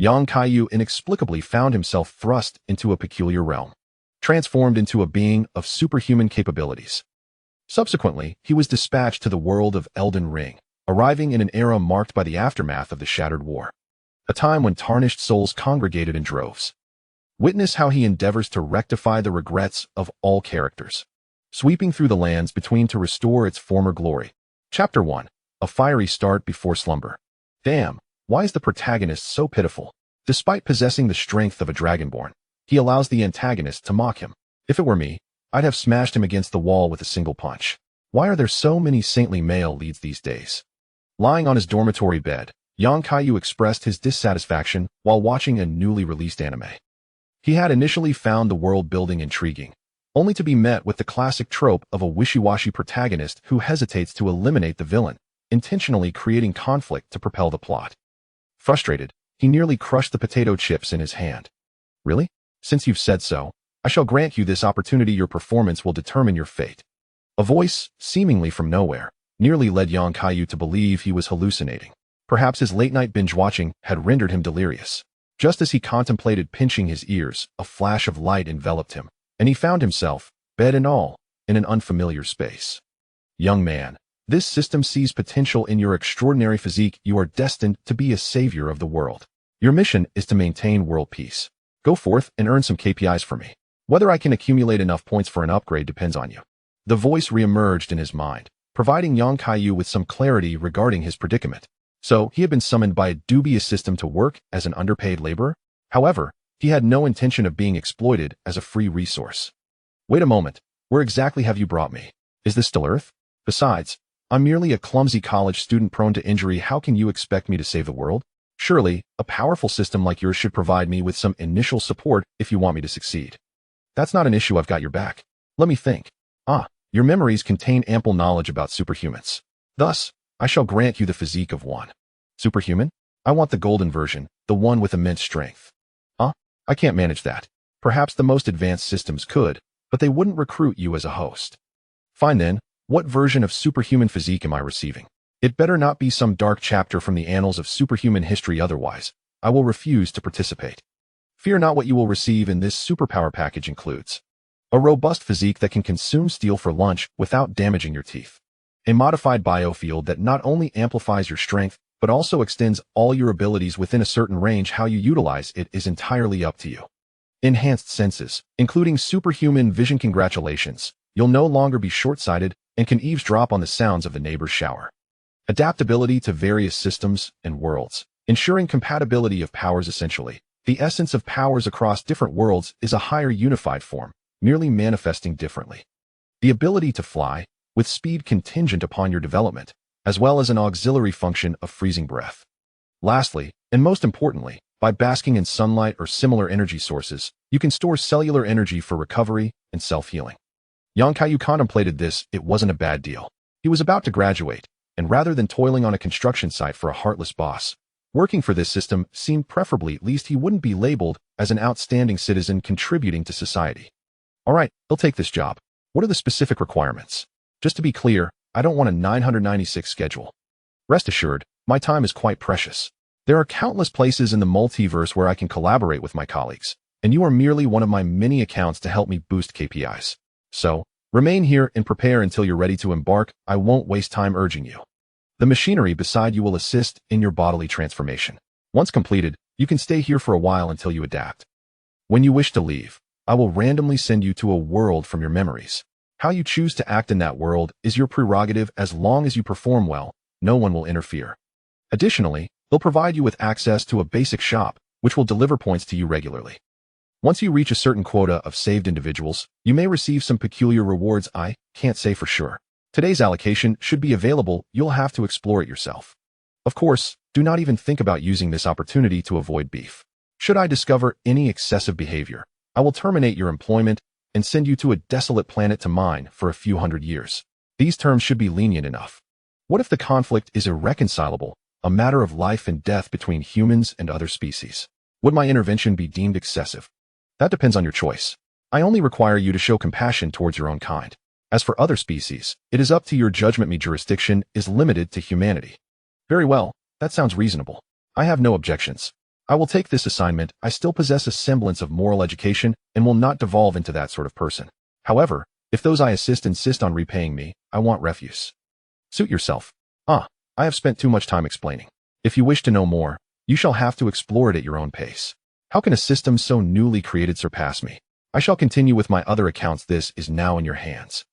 young Kaiyu inexplicably found himself thrust into a peculiar realm, transformed into a being of superhuman capabilities. Subsequently, he was dispatched to the world of Elden Ring, arriving in an era marked by the aftermath of the Shattered War, a time when tarnished souls congregated in droves. Witness how he endeavors to rectify the regrets of all characters, sweeping through the lands between to restore its former glory. Chapter 1. A fiery start before slumber. Damn, why is the protagonist so pitiful? Despite possessing the strength of a dragonborn, he allows the antagonist to mock him. If it were me, I'd have smashed him against the wall with a single punch. Why are there so many saintly male leads these days? Lying on his dormitory bed, young Kaiyu expressed his dissatisfaction while watching a newly released anime. He had initially found the world building intriguing, only to be met with the classic trope of a wishy-washy protagonist who hesitates to eliminate the villain, intentionally creating conflict to propel the plot. Frustrated, he nearly crushed the potato chips in his hand. Really? Since you've said so, I shall grant you this opportunity. Your performance will determine your fate. A voice, seemingly from nowhere, nearly led young Kaiyu to believe he was hallucinating. Perhaps his late-night binge-watching had rendered him delirious. Just as he contemplated pinching his ears, a flash of light enveloped him, and he found himself, bed and all, in an unfamiliar space. Young man, this system sees potential in your extraordinary physique. You are destined to be a savior of the world. Your mission is to maintain world peace. Go forth and earn some KPIs for me. Whether I can accumulate enough points for an upgrade depends on you. The voice reemerged in his mind, providing young Kaiyu with some clarity regarding his predicament. So, he had been summoned by a dubious system to work as an underpaid laborer? However, he had no intention of being exploited as a free resource. Wait a moment, where exactly have you brought me? Is this still Earth? Besides, I'm merely a clumsy college student prone to injury. How can you expect me to save the world? Surely, a powerful system like yours should provide me with some initial support if you want me to succeed. That's not an issue. I've got your back. Let me think. Your memories contain ample knowledge about superhumans. Thus, I shall grant you the physique of one. Superhuman? I want the golden version, the one with immense strength. I can't manage that. Perhaps the most advanced systems could, but they wouldn't recruit you as a host. Fine then, what version of superhuman physique am I receiving? It better not be some dark chapter from the annals of superhuman history, otherwise, I will refuse to participate. Fear not, what you will receive in this superpower package includes a robust physique that can consume steel for lunch without damaging your teeth. A modified biofield that not only amplifies your strength, but also extends all your abilities within a certain range. How you utilize it is entirely up to you. Enhanced senses, including superhuman vision. Congratulations, you'll no longer be short-sighted and can eavesdrop on the sounds of the neighbor's shower. Adaptability to various systems and worlds, ensuring compatibility of powers. Essentially, the essence of powers across different worlds is a higher unified form, merely manifesting differently. The ability to fly, with speed contingent upon your development, as well as an auxiliary function of freezing breath. Lastly, and most importantly, by basking in sunlight or similar energy sources, you can store cellular energy for recovery and self-healing. Young Kaiyu contemplated this. It wasn't a bad deal. He was about to graduate, and rather than toiling on a construction site for a heartless boss, working for this system seemed preferably. At least he wouldn't be labeled as an outstanding citizen contributing to society. All right, he'll take this job. What are the specific requirements? Just to be clear, I don't want a 996 schedule. Rest assured, my time is quite precious. There are countless places in the multiverse where I can collaborate with my colleagues, and you are merely one of my many accounts to help me boost KPIs. So, remain here and prepare until you're ready to embark. I won't waste time urging you. The machinery beside you will assist in your bodily transformation. Once completed, you can stay here for a while until you adapt. When you wish to leave, I will randomly send you to a world from your memories. How you choose to act in that world is your prerogative. As long as you perform well, no one will interfere. Additionally, they'll provide you with access to a basic shop, which will deliver points to you regularly. Once you reach a certain quota of saved individuals, you may receive some peculiar rewards. I can't say for sure. Today's allocation should be available. You'll have to explore it yourself. Of course, do not even think about using this opportunity to avoid beef. Should I discover any excessive behavior, I will terminate your employment and send you to a desolate planet to mine for a few hundred years. These terms should be lenient enough. What if the conflict is irreconcilable, a matter of life and death between humans and other species? Would my intervention be deemed excessive? That depends on your choice. I only require you to show compassion towards your own kind. As for other species, it is up to your judgment. My jurisdiction is limited to humanity. Very well, that sounds reasonable. I have no objections. I will take this assignment. I still possess a semblance of moral education and will not devolve into that sort of person. However, if those I assist insist on repaying me, I want refuse. Suit yourself. I have spent too much time explaining. If you wish to know more, you shall have to explore it at your own pace. How can a system so newly created surpass me? I shall continue with my other accounts. This is now in your hands.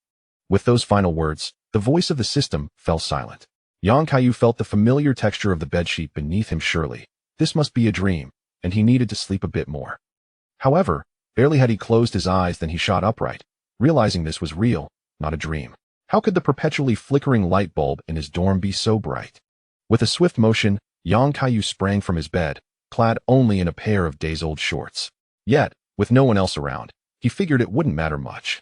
With those final words, the voice of the system fell silent. Kaiyu felt the familiar texture of the bedsheet beneath him. Surely, this must be a dream, and he needed to sleep a bit more. However, barely had he closed his eyes than he shot upright, realizing this was real, not a dream. How could the perpetually flickering light bulb in his dorm be so bright? With a swift motion, Kaiyu sprang from his bed, clad only in a pair of days-old shorts. Yet, with no one else around, he figured it wouldn't matter much.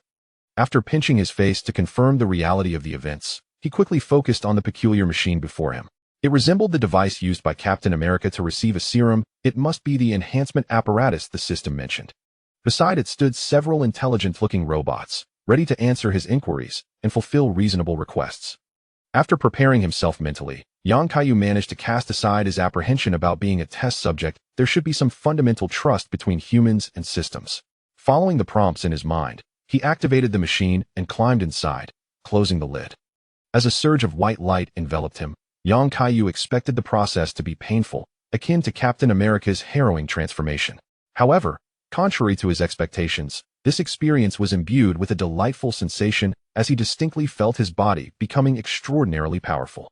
After pinching his face to confirm the reality of the events, he quickly focused on the peculiar machine before him. It resembled the device used by Captain America to receive a serum. It must be the enhancement apparatus the system mentioned. Beside it stood several intelligent-looking robots, ready to answer his inquiries and fulfill reasonable requests. After preparing himself mentally, Kaiyu managed to cast aside his apprehension about being a test subject. There should be some fundamental trust between humans and systems. Following the prompts in his mind, he activated the machine and climbed inside, closing the lid. As a surge of white light enveloped him, Kaiyu expected the process to be painful, akin to Captain America's harrowing transformation. However, contrary to his expectations, this experience was imbued with a delightful sensation as he distinctly felt his body becoming extraordinarily powerful.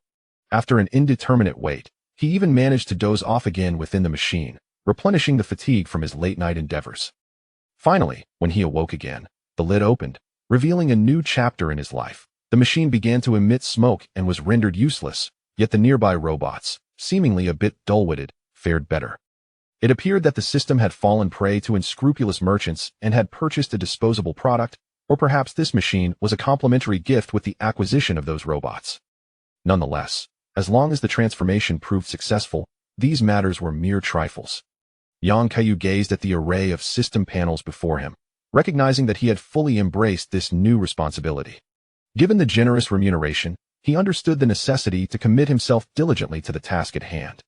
After an indeterminate wait, he even managed to doze off again within the machine, replenishing the fatigue from his late-night endeavors. Finally, when he awoke again, the lid opened, revealing a new chapter in his life. The machine began to emit smoke and was rendered useless, yet the nearby robots, seemingly a bit dull-witted, fared better. It appeared that the system had fallen prey to unscrupulous merchants and had purchased a disposable product, or perhaps this machine was a complimentary gift with the acquisition of those robots. Nonetheless, as long as the transformation proved successful, these matters were mere trifles. Kaiyu gazed at the array of system panels before him, recognizing that he had fully embraced this new responsibility. Given the generous remuneration, he understood the necessity to commit himself diligently to the task at hand.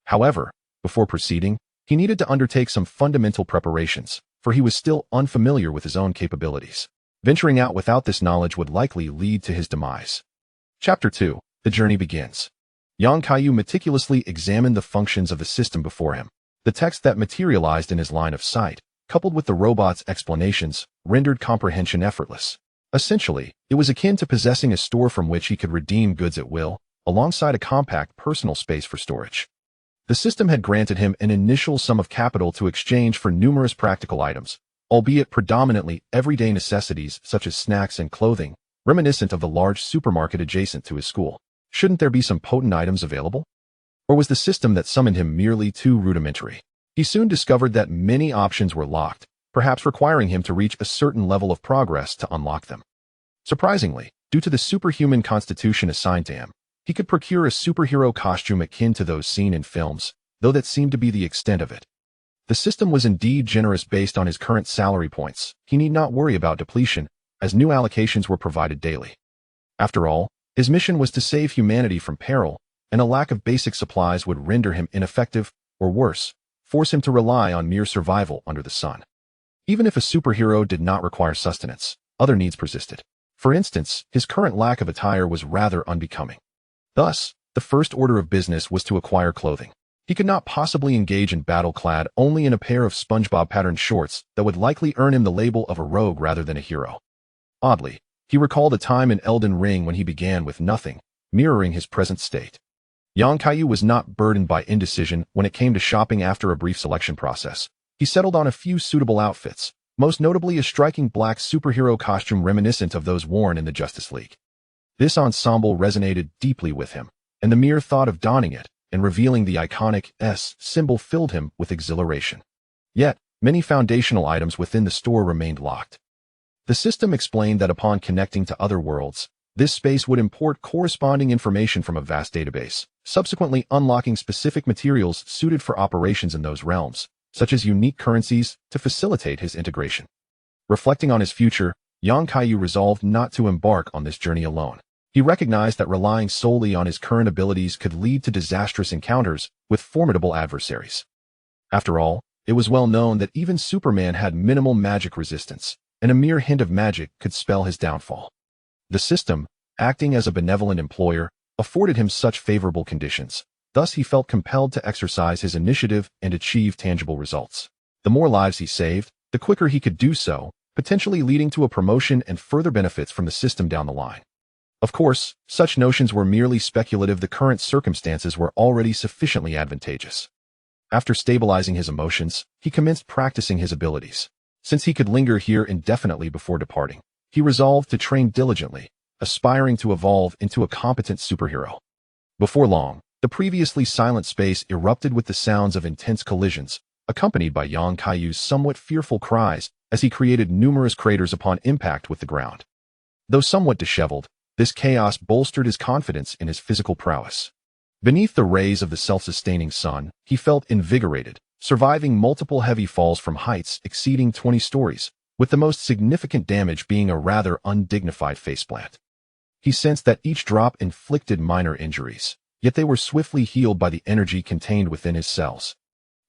However, before proceeding, he needed to undertake some fundamental preparations, for he was still unfamiliar with his own capabilities. Venturing out without this knowledge would likely lead to his demise. Chapter 2. The journey begins. Kaiyu meticulously examined the functions of the system before him. The text that materialized in his line of sight, coupled with the robot's explanations, rendered comprehension effortless. Essentially, it was akin to possessing a store from which he could redeem goods at will, alongside a compact personal space for storage. The system had granted him an initial sum of capital to exchange for numerous practical items, albeit predominantly everyday necessities such as snacks and clothing, reminiscent of the large supermarket adjacent to his school. Shouldn't there be some potent items available? Or was the system that summoned him merely too rudimentary? He soon discovered that many options were locked, perhaps requiring him to reach a certain level of progress to unlock them. Surprisingly, due to the superhuman constitution assigned to him, he could procure a superhero costume akin to those seen in films, though that seemed to be the extent of it. The system was indeed generous based on his current salary points. He need not worry about depletion, as new allocations were provided daily. After all, his mission was to save humanity from peril, and a lack of basic supplies would render him ineffective, or worse, force him to rely on mere survival under the sun. Even if a superhero did not require sustenance, other needs persisted. For instance, his current lack of attire was rather unbecoming. Thus, the first order of business was to acquire clothing. He could not possibly engage in battle clad only in a pair of SpongeBob-patterned shorts that would likely earn him the label of a rogue rather than a hero. Oddly, he recalled a time in Elden Ring when he began with nothing, mirroring his present state. Kaiyu was not burdened by indecision when it came to shopping. After a brief selection process, he settled on a few suitable outfits, most notably a striking black superhero costume reminiscent of those worn in the Justice League. This ensemble resonated deeply with him, and the mere thought of donning it and revealing the iconic S symbol filled him with exhilaration. Yet, many foundational items within the store remained locked. The system explained that upon connecting to other worlds, this space would import corresponding information from a vast database, subsequently unlocking specific materials suited for operations in those realms, such as unique currencies, to facilitate his integration. Reflecting on his future, Kaiyu resolved not to embark on this journey alone. He recognized that relying solely on his current abilities could lead to disastrous encounters with formidable adversaries. After all, it was well known that even Superman had minimal magic resistance, and a mere hint of magic could spell his downfall. The system, acting as a benevolent employer, afforded him such favorable conditions. Thus he felt compelled to exercise his initiative and achieve tangible results. The more lives he saved, the quicker he could do so, potentially leading to a promotion and further benefits from the system down the line. Of course, such notions were merely speculative. The current circumstances were already sufficiently advantageous. After stabilizing his emotions, he commenced practicing his abilities. Since he could linger here indefinitely before departing, he resolved to train diligently, aspiring to evolve into a competent superhero. Before long, the previously silent space erupted with the sounds of intense collisions, accompanied by young Kaiyu's somewhat fearful cries as he created numerous craters upon impact with the ground. Though somewhat disheveled, this chaos bolstered his confidence in his physical prowess. Beneath the rays of the self-sustaining sun, he felt invigorated, surviving multiple heavy falls from heights exceeding 20 stories, with the most significant damage being a rather undignified faceplant. He sensed that each drop inflicted minor injuries, yet they were swiftly healed by the energy contained within his cells.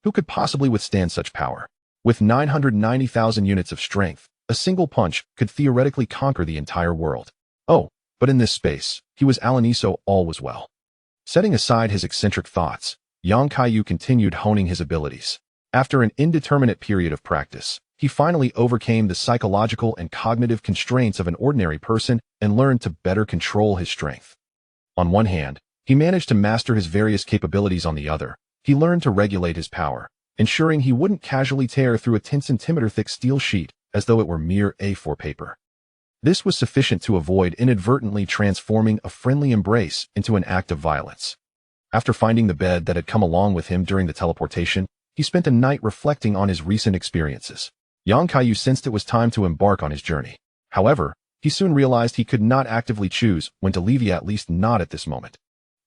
Who could possibly withstand such power? With 990,000 units of strength, a single punch could theoretically conquer the entire world. Oh, but in this space, he was Alaniso, all was well. Setting aside his eccentric thoughts, young Kaiyu continued honing his abilities. After an indeterminate period of practice, he finally overcame the psychological and cognitive constraints of an ordinary person and learned to better control his strength. On one hand, he managed to master his various capabilities. On the other, he learned to regulate his power, ensuring he wouldn't casually tear through a 10-centimeter thick steel sheet as though it were mere A4 paper. This was sufficient to avoid inadvertently transforming a friendly embrace into an act of violence. After finding the bed that had come along with him during the teleportation, he spent a night reflecting on his recent experiences. Yang Kaiyu sensed it was time to embark on his journey. However, he soon realized he could not actively choose when to leave, at least not at this moment.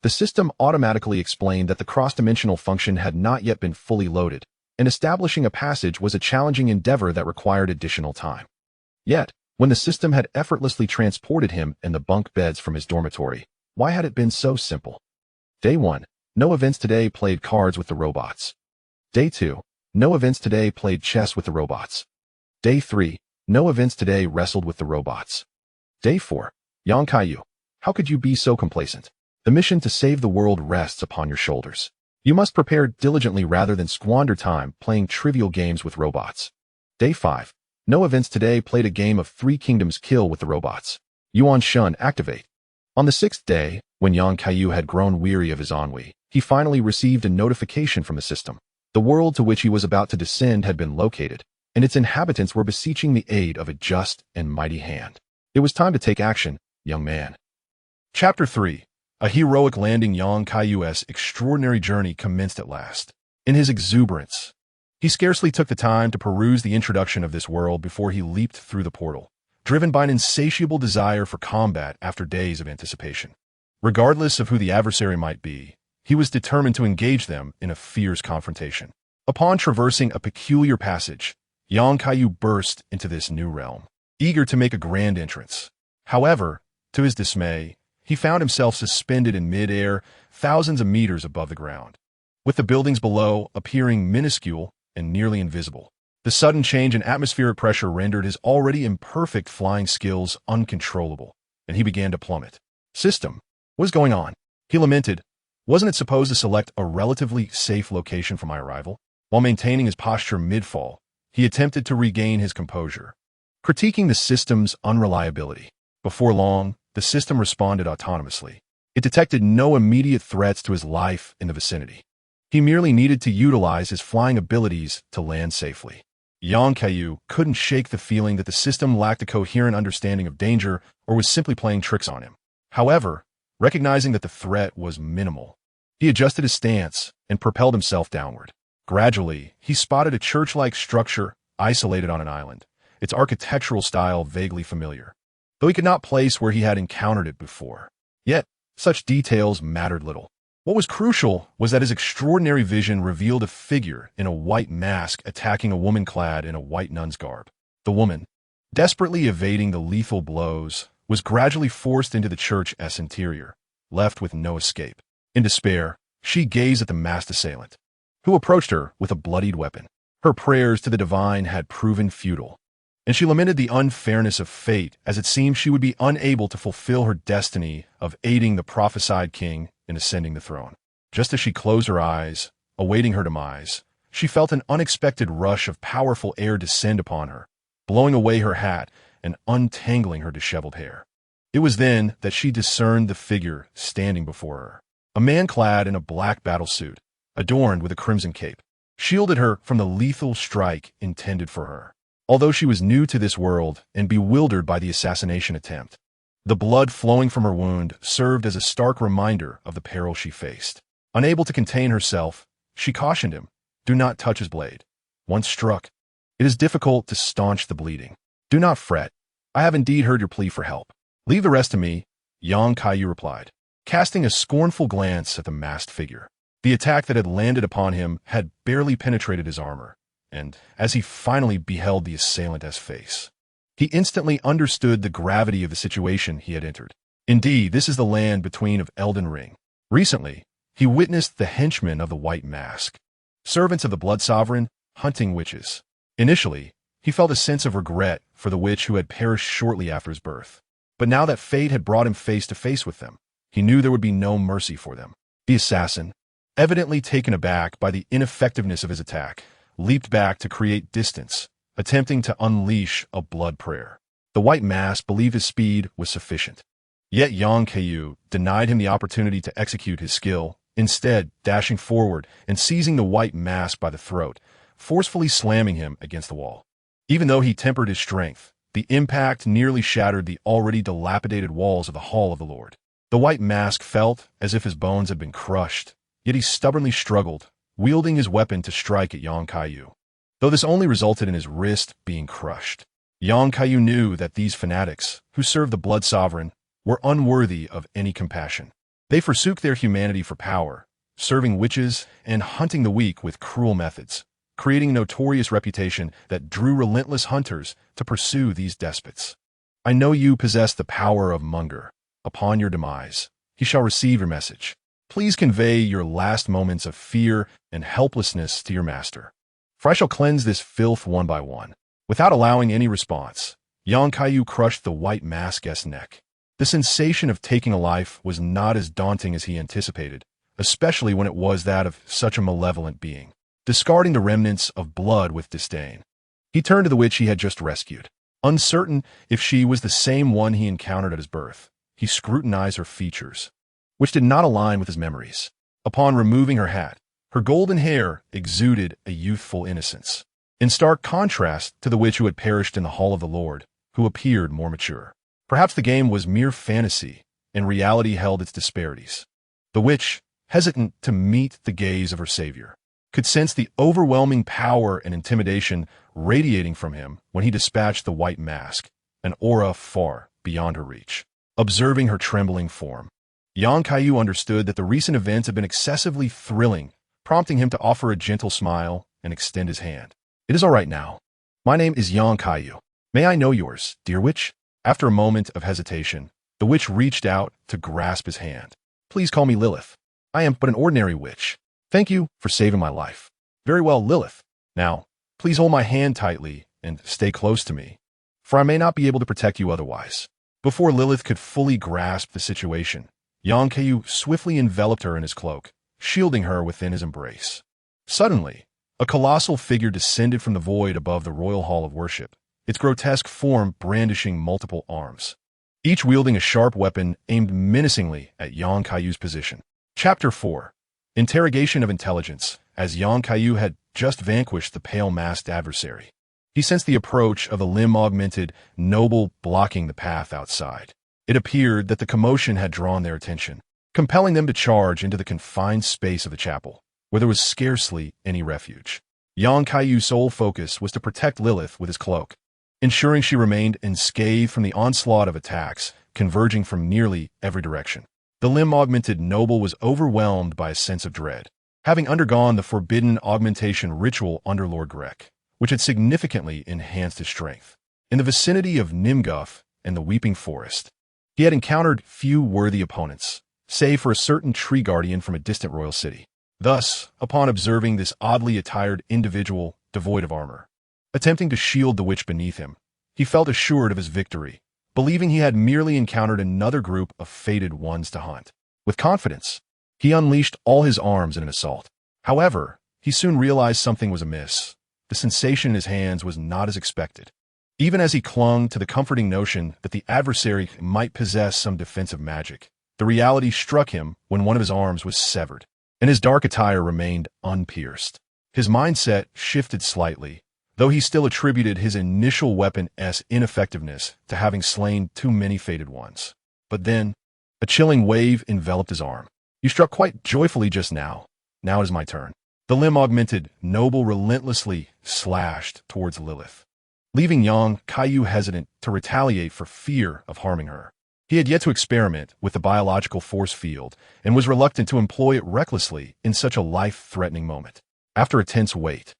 The system automatically explained that the cross-dimensional function had not yet been fully loaded, and establishing a passage was a challenging endeavor that required additional time. Yet, when the system had effortlessly transported him and the bunk beds from his dormitory, why had it been so simple? Day 1. No events today. Played cards with the robots. Day 2. No events today. Played chess with the robots. Day 3. No events today. Wrestled with the robots. Day 4. Yang Kaiyu, how could you be so complacent? The mission to save the world rests upon your shoulders. You must prepare diligently rather than squander time playing trivial games with robots. Day 5. No events today. Played a game of 3 Kingdoms. Kill with the robots. Yuan Shun, activate. On the 6th day, when Yang Kaiyu had grown weary of his ennui, he finally received a notification from the system. The world to which he was about to descend had been located, and its inhabitants were beseeching the aid of a just and mighty hand. It was time to take action, young man. Chapter 3. A heroic landing. Yang Kaiyu's extraordinary journey commenced at last. In his exuberance, he scarcely took the time to peruse the introduction of this world before he leaped through the portal, driven by an insatiable desire for combat after days of anticipation. Regardless of who the adversary might be, he was determined to engage them in a fierce confrontation. Upon traversing a peculiar passage, Yang Kaiyu burst into this new realm, eager to make a grand entrance. However, to his dismay, he found himself suspended in mid-air, thousands of meters above the ground, with the buildings below appearing minuscule and nearly invisible. The sudden change in atmospheric pressure rendered his already imperfect flying skills uncontrollable, and he began to plummet. System, what is going on? He lamented. Wasn't it supposed to select a relatively safe location for my arrival? While maintaining his posture mid-fall, he attempted to regain his composure, critiquing the system's unreliability. Before long, the system responded autonomously. It detected no immediate threats to his life in the vicinity. He merely needed to utilize his flying abilities to land safely. Yang Kaiyu couldn't shake the feeling that the system lacked a coherent understanding of danger or was simply playing tricks on him. However, recognizing that the threat was minimal, he adjusted his stance and propelled himself downward. Gradually, he spotted a church-like structure isolated on an island, its architectural style vaguely familiar, though he could not place where he had encountered it before. Yet, such details mattered little. What was crucial was that his extraordinary vision revealed a figure in a white mask attacking a woman clad in a white nun's garb. The woman, desperately evading the lethal blows, was gradually forced into the church's interior, left with no escape. In despair, she gazed at the masked assailant. who approached her with a bloodied weapon. Her prayers to the divine had proven futile, and she lamented the unfairness of fate as it seemed she would be unable to fulfill her destiny of aiding the prophesied king in ascending the throne. Just as she closed her eyes, awaiting her demise, she felt an unexpected rush of powerful air descend upon her, blowing away her hat and untangling her disheveled hair. It was then that she discerned the figure standing before her. A man clad in a black battle suit, adorned with a crimson cape, shielded her from the lethal strike intended for her. Although she was new to this world and bewildered by the assassination attempt, the blood flowing from her wound served as a stark reminder of the peril she faced. Unable to contain herself, she cautioned him, "Do not touch his blade. Once struck, it is difficult to staunch the bleeding. Do not fret. I have indeed heard your plea for help. Leave the rest to me," Kaiyu replied, casting a scornful glance at the masked figure. The attack that had landed upon him had barely penetrated his armor, and as he finally beheld the assailant face, he instantly understood the gravity of the situation he had entered. Indeed, this is the land between of Elden Ring. Recently, he witnessed the henchmen of the White Mask, servants of the Blood Sovereign, hunting witches. Initially, he felt a sense of regret for the witch who had perished shortly after his birth. But now that fate had brought him face to face with them, he knew there would be no mercy for them. The assassin, evidently taken aback by the ineffectiveness of his attack, leaped back to create distance, attempting to unleash a blood prayer. The White Mask believed his speed was sufficient. Yet Kaiyu denied him the opportunity to execute his skill, instead dashing forward and seizing the White Mask by the throat, forcefully slamming him against the wall. Even though he tempered his strength, the impact nearly shattered the already dilapidated walls of the Hall of the Lord. The White Mask felt as if his bones had been crushed, yet he stubbornly struggled, wielding his weapon to strike at Kaiyu. Though this only resulted in his wrist being crushed, Kaiyu knew that these fanatics, who served the Blood Sovereign, were unworthy of any compassion. They forsook their humanity for power, serving witches and hunting the weak with cruel methods, creating a notorious reputation that drew relentless hunters to pursue these despots. I know you possess the power of Munger. Upon your demise, he shall receive your message. Please convey your last moments of fear and helplessness to your master, for I shall cleanse this filth one by one. Without allowing any response, Kaiyu crushed the White Mask's neck. The sensation of taking a life was not as daunting as he anticipated, especially when it was that of such a malevolent being. Discarding the remnants of blood with disdain, he turned to the witch he had just rescued. Uncertain if she was the same one he encountered at his birth, he scrutinized her features, which did not align with his memories. Upon removing her hat, her golden hair exuded a youthful innocence, in stark contrast to the witch who had perished in the Hall of the Lord, who appeared more mature. Perhaps the game was mere fantasy, and reality held its disparities. The witch, hesitant to meet the gaze of her savior, could sense the overwhelming power and intimidation radiating from him when he dispatched the White Mask, an aura far beyond her reach. Observing her trembling form, Kaiyu understood that the recent events had been excessively thrilling, prompting him to offer a gentle smile and extend his hand. "It is all right now. My name is Kaiyu. May I know yours, dear witch?" After a moment of hesitation, the witch reached out to grasp his hand. "Please call me Lilith. I am but an ordinary witch. Thank you for saving my life." "Very well, Lilith. Now, please hold my hand tightly and stay close to me, for I may not be able to protect you otherwise." Before Lilith could fully grasp the situation, Kaiyu swiftly enveloped her in his cloak, shielding her within his embrace. Suddenly, a colossal figure descended from the void above the royal hall of worship, its grotesque form brandishing multiple arms, each wielding a sharp weapon aimed menacingly at Kaiyu's position. Chapter 4. Interrogation of Intelligence. As Kaiyu had just vanquished the pale-masked adversary, he sensed the approach of a limb-augmented noble blocking the path outside. It appeared that the commotion had drawn their attention, compelling them to charge into the confined space of the chapel, where there was scarcely any refuge. Kaiyu's sole focus was to protect Lilith with his cloak, ensuring she remained unscathed from the onslaught of attacks converging from nearly every direction. The limb-augmented noble was overwhelmed by a sense of dread, having undergone the forbidden augmentation ritual under Lord Grek, which had significantly enhanced his strength. In the vicinity of Nimguth and the Weeping Forest, he had encountered few worthy opponents, save for a certain tree guardian from a distant royal city. Thus, upon observing this oddly attired individual devoid of armor, attempting to shield the witch beneath him, he felt assured of his victory, believing he had merely encountered another group of fated ones to hunt. With confidence, he unleashed all his arms in an assault. However, he soon realized something was amiss. The sensation in his hands was not as expected. Even as he clung to the comforting notion that the adversary might possess some defensive magic, the reality struck him when one of his arms was severed, and his dark attire remained unpierced. His mindset shifted slightly, though he still attributed his initial weapon's ineffectiveness to having slain too many fated ones. But then, a chilling wave enveloped his arm. "You struck quite joyfully just now. Now it is my turn." The limb-augmented noble relentlessly slashed towards Lilith, leaving young Kaiyu hesitant to retaliate for fear of harming her. He had yet to experiment with the biological force field and was reluctant to employ it recklessly in such a life-threatening moment. After a tense wait,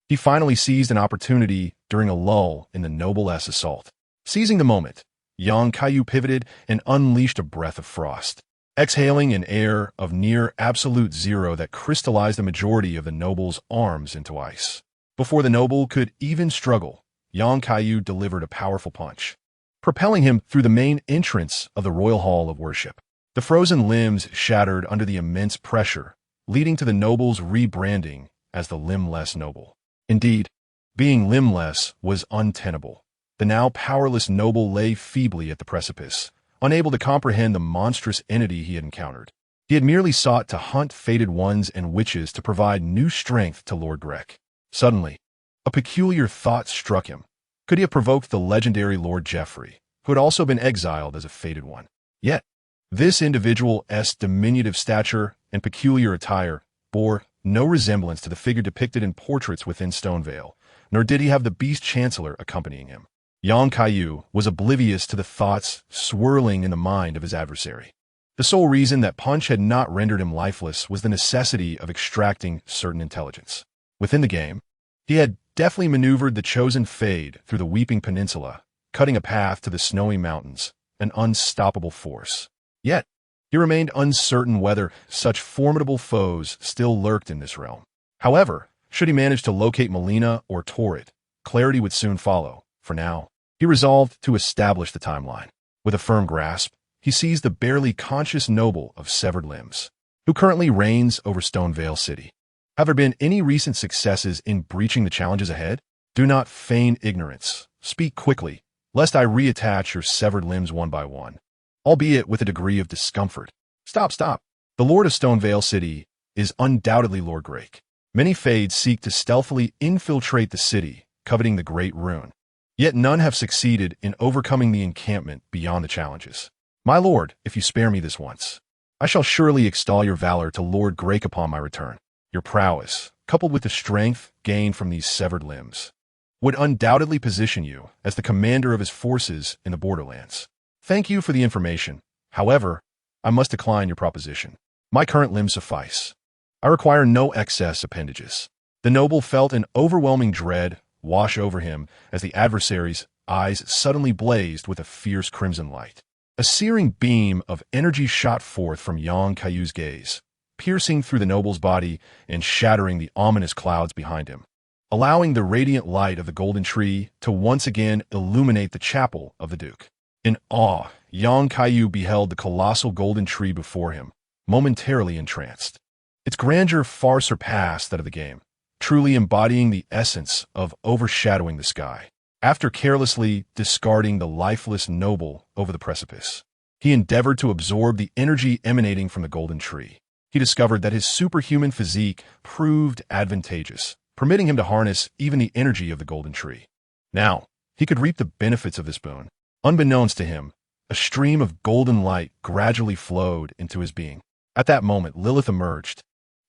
he finally seized an opportunity during a lull in the noble's assault. Seizing the moment, young Kaiyu pivoted and unleashed a breath of frost, exhaling an air of near absolute zero that crystallized the majority of the noble's arms into ice. Before the noble could even struggle, young Kaiyu delivered a powerful punch, propelling him through the main entrance of the royal hall of worship. The frozen limbs shattered under the immense pressure, leading to the noble's rebranding as the limbless noble. Indeed, being limbless was untenable. The now powerless noble lay feebly at the precipice, unable to comprehend the monstrous entity he had encountered. He had merely sought to hunt fated ones and witches to provide new strength to Lord Grek. Suddenly, a peculiar thought struck him. Could he have provoked the legendary Lord Geoffrey, who had also been exiled as a fated one? Yet, this individual's diminutive stature and peculiar attire bore no resemblance to the figure depicted in portraits within Stonevale, nor did he have the beast chancellor accompanying him. Yang Kaiyu was oblivious to the thoughts swirling in the mind of his adversary. The sole reason that punch had not rendered him lifeless was the necessity of extracting certain intelligence. Within the game, he had deftly maneuvered the chosen Fade through the Weeping Peninsula, cutting a path to the snowy mountains, an unstoppable force. Yet, he remained uncertain whether such formidable foes still lurked in this realm. However, should he manage to locate Melina or Torrid, clarity would soon follow. For now, he resolved to establish the timeline. With a firm grasp, he seized the barely conscious noble of severed limbs, who currently reigns over Stonevale City. Have there been any recent successes in breaching the challenges ahead? Do not feign ignorance. Speak quickly, lest I reattach your severed limbs one by one, albeit with a degree of discomfort. Stop. The Lord of Stonevale City is undoubtedly Lord Grek. Many Fades seek to stealthily infiltrate the city, coveting the Great Rune. Yet none have succeeded in overcoming the encampment beyond the challenges. My lord, if you spare me this once, I shall surely extol your valor to Lord Grek upon my return. Your prowess, coupled with the strength gained from these severed limbs, would undoubtedly position you as the commander of his forces in the borderlands. Thank you for the information. However, I must decline your proposition. My current limbs suffice. I require no excess appendages. The noble felt an overwhelming dread wash over him as the adversary's eyes suddenly blazed with a fierce crimson light. A searing beam of energy shot forth from Yang Kaiyu's gaze, piercing through the noble's body and shattering the ominous clouds behind him, allowing the radiant light of the golden tree to once again illuminate the chapel of the Duke. In awe, Yang Kaiyu beheld the colossal golden tree before him, momentarily entranced. Its grandeur far surpassed that of the game, truly embodying the essence of overshadowing the sky. After carelessly discarding the lifeless noble over the precipice, he endeavored to absorb the energy emanating from the golden tree. He discovered that his superhuman physique proved advantageous, permitting him to harness even the energy of the golden tree. Now, he could reap the benefits of this boon. Unbeknownst to him, a stream of golden light gradually flowed into his being. At that moment, Lilith emerged,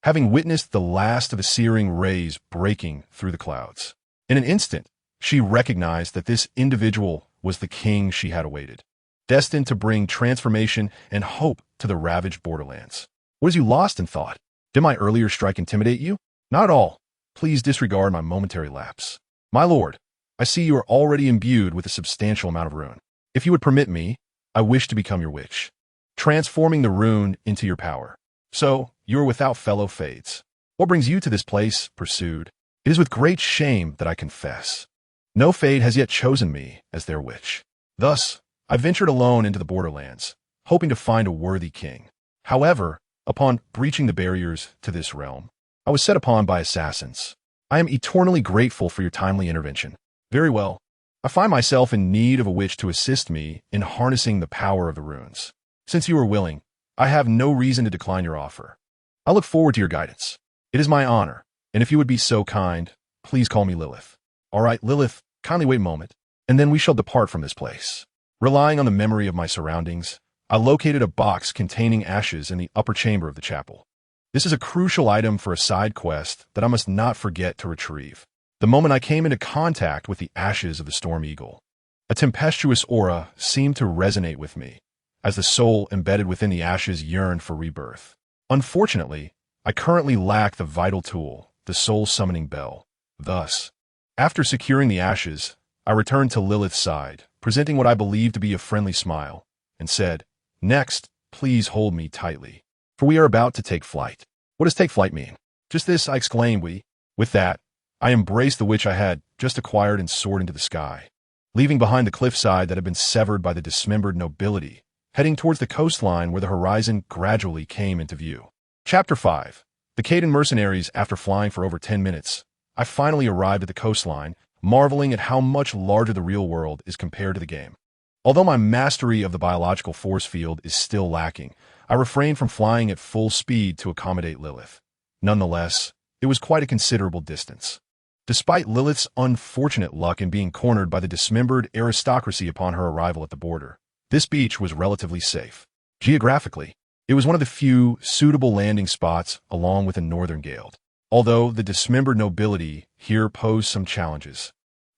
having witnessed the last of the searing rays breaking through the clouds. In an instant, she recognized that this individual was the king she had awaited, destined to bring transformation and hope to the ravaged borderlands. Was you lost in thought? Did my earlier strike intimidate you? Not at all. Please disregard my momentary lapse. My lord, I see you are already imbued with a substantial amount of rune. If you would permit me, I wish to become your witch, transforming the rune into your power. So, You are without fellow Fades. What brings you to this place? Pursued. It is with great shame that I confess. No Fade has yet chosen me as their witch. Thus, I ventured alone into the borderlands, hoping to find a worthy king. However, upon breaching the barriers to this realm, I was set upon by assassins. I am eternally grateful for your timely intervention. Very well. I find myself in need of a witch to assist me in harnessing the power of the runes. Since you are willing, I have no reason to decline your offer. I look forward to your guidance. It is my honor, and if you would be so kind, please call me Lilith. All right, Lilith, kindly wait a moment, and then we shall depart from this place. Relying on the memory of my surroundings, I located a box containing ashes in the upper chamber of the chapel. This is a crucial item for a side quest that I must not forget to retrieve. The moment I came into contact with the ashes of the Storm Eagle, a tempestuous aura seemed to resonate with me, as the soul embedded within the ashes yearned for rebirth. Unfortunately, I currently lack the vital tool, the soul summoning bell. Thus, after securing the ashes, I returned to Lilith's side, presenting what I believed to be a friendly smile, and said, "Next, please hold me tightly, for we are about to take flight." What does take flight mean? Just this, I exclaimed. With that, I embraced the witch I had just acquired and soared into the sky, leaving behind the cliffside that had been severed by the dismembered nobility, heading towards the coastline where the horizon gradually came into view. Chapter 5. The Caden mercenaries. After flying for over 10 minutes, I finally arrived at the coastline, marveling at how much larger the real world is compared to the game. Although my mastery of the biological force field is still lacking, I refrained from flying at full speed to accommodate Lilith. Nonetheless, it was quite a considerable distance. Despite Lilith's unfortunate luck in being cornered by the dismembered aristocracy upon her arrival at the border, this beach was relatively safe. Geographically, it was one of the few suitable landing spots along with the northern gale, although the dismembered nobility here posed some challenges.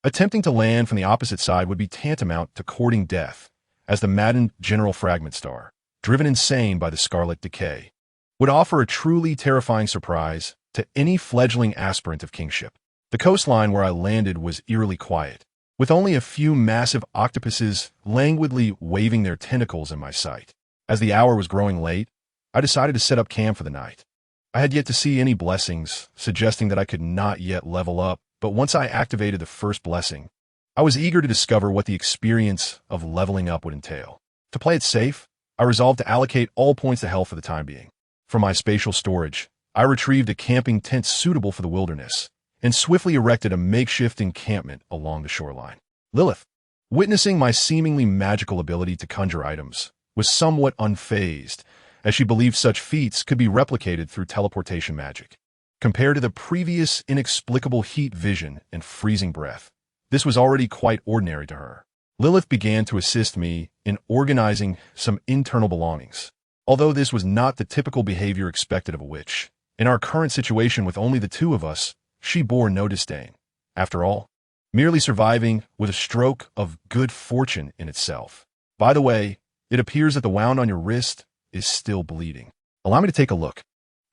Attempting to land from the opposite side would be tantamount to courting death, as the maddened General Fragment Star, driven insane by the Scarlet Decay, would offer a truly terrifying surprise to any fledgling aspirant of kingship. The coastline where I landed was eerily quiet, with only a few massive octopuses languidly waving their tentacles in my sight. As the hour was growing late, I decided to set up camp for the night. I had yet to see any blessings, suggesting that I could not yet level up, but once I activated the first blessing, I was eager to discover what the experience of leveling up would entail. To play it safe, I resolved to allocate all points to health for the time being. For my spatial storage, I retrieved a camping tent suitable for the wilderness, and swiftly erected a makeshift encampment along the shoreline. Lilith, witnessing my seemingly magical ability to conjure items, was somewhat unfazed, as she believed such feats could be replicated through teleportation magic. Compared to the previous inexplicable heat vision and freezing breath, this was already quite ordinary to her. Lilith began to assist me in organizing some internal belongings. Although this was not the typical behavior expected of a witch, in our current situation with only the two of us, she bore no disdain. After all, merely surviving was a stroke of good fortune in itself. By the way, it appears that the wound on your wrist is still bleeding. Allow me to take a look.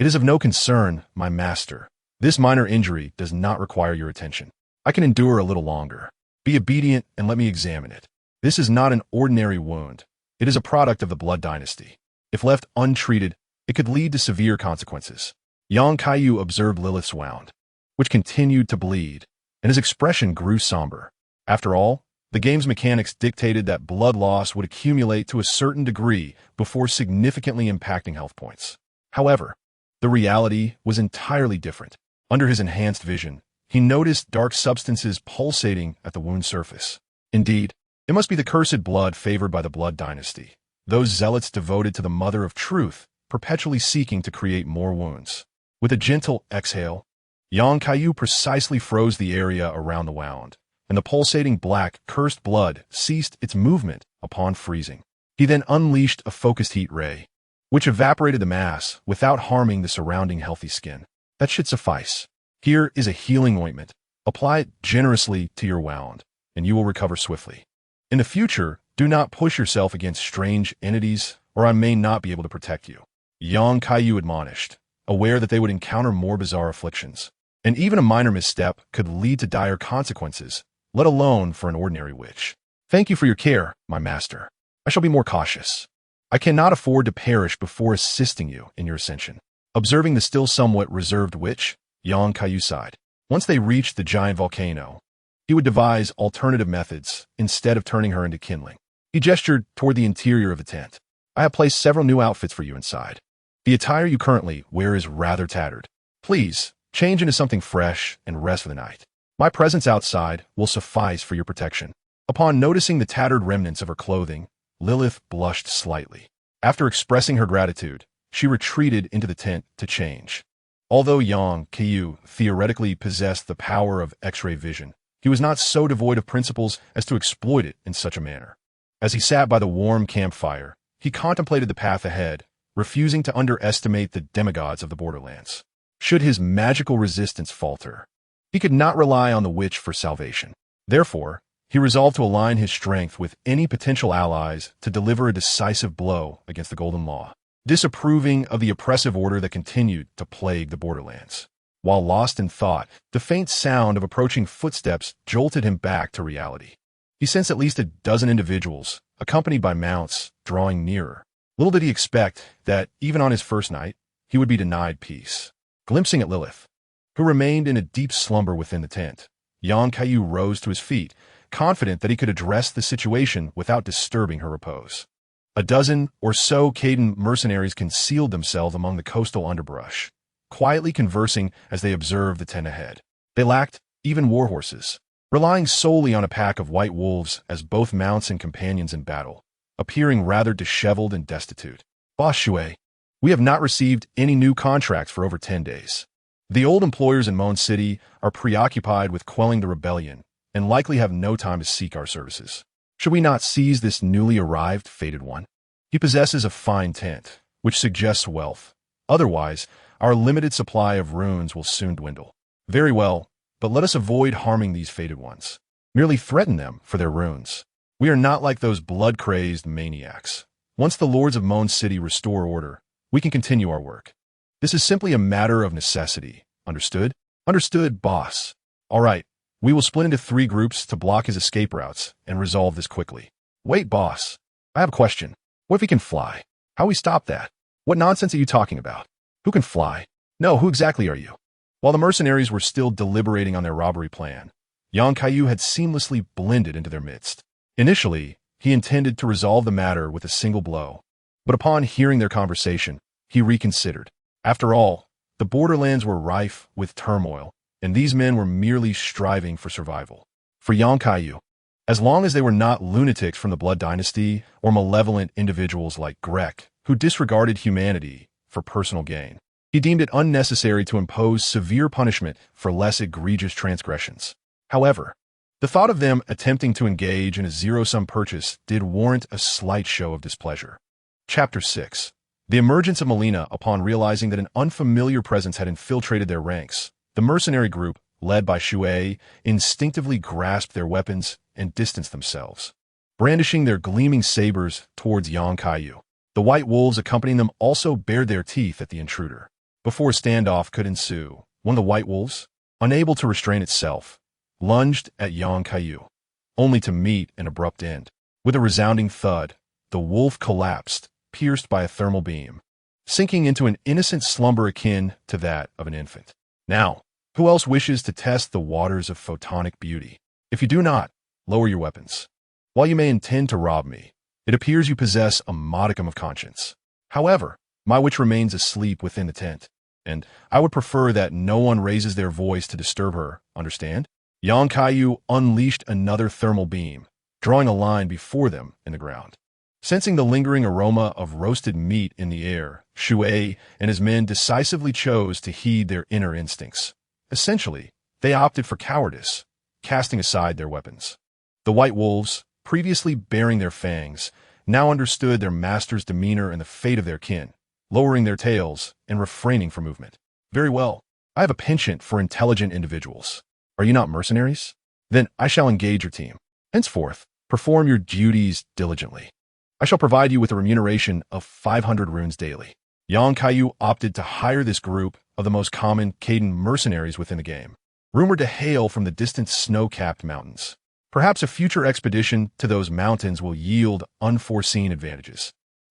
It is of no concern, my master. This minor injury does not require your attention. I can endure a little longer. Be obedient and let me examine it. This is not an ordinary wound. It is a product of the Blood Dynasty. If left untreated, it could lead to severe consequences. Young Kaiyu observed Lilith's wound, which continued to bleed, and his expression grew somber. After all, the game's mechanics dictated that blood loss would accumulate to a certain degree before significantly impacting health points. However, the reality was entirely different. Under his enhanced vision, he noticed dark substances pulsating at the wound surface. Indeed, it must be the cursed blood favored by the Blood Dynasty, those zealots devoted to the Mother of Truth, perpetually seeking to create more wounds. With a gentle exhale, Yang Kaiyu precisely froze the area around the wound, and the pulsating black, cursed blood ceased its movement upon freezing. He then unleashed a focused heat ray, which evaporated the mass without harming the surrounding healthy skin. That should suffice. Here is a healing ointment. Apply it generously to your wound, and you will recover swiftly. In the future, do not push yourself against strange entities, or I may not be able to protect you. Yang Kaiyu admonished, aware that they would encounter more bizarre afflictions. And even a minor misstep could lead to dire consequences, let alone for an ordinary witch. Thank you for your care, my master. I shall be more cautious. I cannot afford to perish before assisting you in your ascension. Observing the still somewhat reserved witch, Kaiyu sighed. Once they reached the giant volcano, he would devise alternative methods instead of turning her into kindling. He gestured toward the interior of the tent. I have placed several new outfits for you inside. The attire you currently wear is rather tattered. Please, change into something fresh and rest for the night. My presence outside will suffice for your protection. Upon noticing the tattered remnants of her clothing, Lilith blushed slightly. After expressing her gratitude, she retreated into the tent to change. Although Kaiyu theoretically possessed the power of X-ray vision, he was not so devoid of principles as to exploit it in such a manner. As he sat by the warm campfire, he contemplated the path ahead, refusing to underestimate the demigods of the borderlands. Should his magical resistance falter, he could not rely on the witch for salvation. Therefore, he resolved to align his strength with any potential allies to deliver a decisive blow against the Golden Law, disapproving of the oppressive order that continued to plague the borderlands. While lost in thought, the faint sound of approaching footsteps jolted him back to reality. He sensed at least a dozen individuals, accompanied by mounts, drawing nearer. Little did he expect that, even on his first night, he would be denied peace. Glimpsing at Lilith, who remained in a deep slumber within the tent, Kaiyu rose to his feet, confident that he could address the situation without disturbing her repose. A dozen or so Khaden mercenaries concealed themselves among the coastal underbrush, quietly conversing as they observed the tent ahead. They lacked even war horses, relying solely on a pack of white wolves as both mounts and companions in battle, appearing rather disheveled and destitute. Boss Shui, we have not received any new contracts for over 10 days. The old employers in Moon City are preoccupied with quelling the rebellion and likely have no time to seek our services. Should we not seize this newly arrived fated one? He possesses a fine tent, which suggests wealth. Otherwise, our limited supply of runes will soon dwindle. Very well, but let us avoid harming these fated ones. Merely threaten them for their runes. We are not like those blood-crazed maniacs. Once the lords of Moon City restore order, we can continue our work. This is simply a matter of necessity. Understood? Understood, boss. All right, we will split into 3 groups to block his escape routes and resolve this quickly. Wait, boss. I have a question. What if he can fly? How we stop that? What nonsense are you talking about? Who can fly? No, who exactly are you? While the mercenaries were still deliberating on their robbery plan, Kaiyu had seamlessly blended into their midst. Initially, he intended to resolve the matter with a single blow, but upon hearing their conversation, he reconsidered. After all, the borderlands were rife with turmoil, and these men were merely striving for survival. For Kaiyu, as long as they were not lunatics from the Blood Dynasty or malevolent individuals like Grek, who disregarded humanity for personal gain, he deemed it unnecessary to impose severe punishment for less egregious transgressions. However, the thought of them attempting to engage in a zero-sum purchase did warrant a slight show of displeasure. Chapter 6. The emergence of Melina upon realizing that an unfamiliar presence had infiltrated their ranks. The mercenary group, led by Shui, instinctively grasped their weapons and distanced themselves, brandishing their gleaming sabers towards Kaiyu. The white wolves accompanying them also bared their teeth at the intruder. Before a standoff could ensue, one of the white wolves, unable to restrain itself, lunged at Kaiyu, only to meet an abrupt end. With a resounding thud, the wolf collapsed, pierced by a thermal beam, sinking into an innocent slumber akin to that of an infant. Now, who else wishes to test the waters of photonic beauty? If you do not, lower your weapons. While you may intend to rob me, it appears you possess a modicum of conscience. However, my witch remains asleep within the tent, and I would prefer that no one raises their voice to disturb her, understand? Kaiyu unleashed another thermal beam, drawing a line before them in the ground. Sensing the lingering aroma of roasted meat in the air, Shui and his men decisively chose to heed their inner instincts. Essentially, they opted for cowardice, casting aside their weapons. The white wolves, previously baring their fangs, now understood their master's demeanor and the fate of their kin, lowering their tails and refraining from movement. Very well, I have a penchant for intelligent individuals. Are you not mercenaries? Then I shall engage your team. Henceforth, perform your duties diligently. I shall provide you with a remuneration of 500 runes daily. Kaiyu opted to hire this group of the most common Khaden mercenaries within the game, rumored to hail from the distant snow-capped mountains. Perhaps a future expedition to those mountains will yield unforeseen advantages.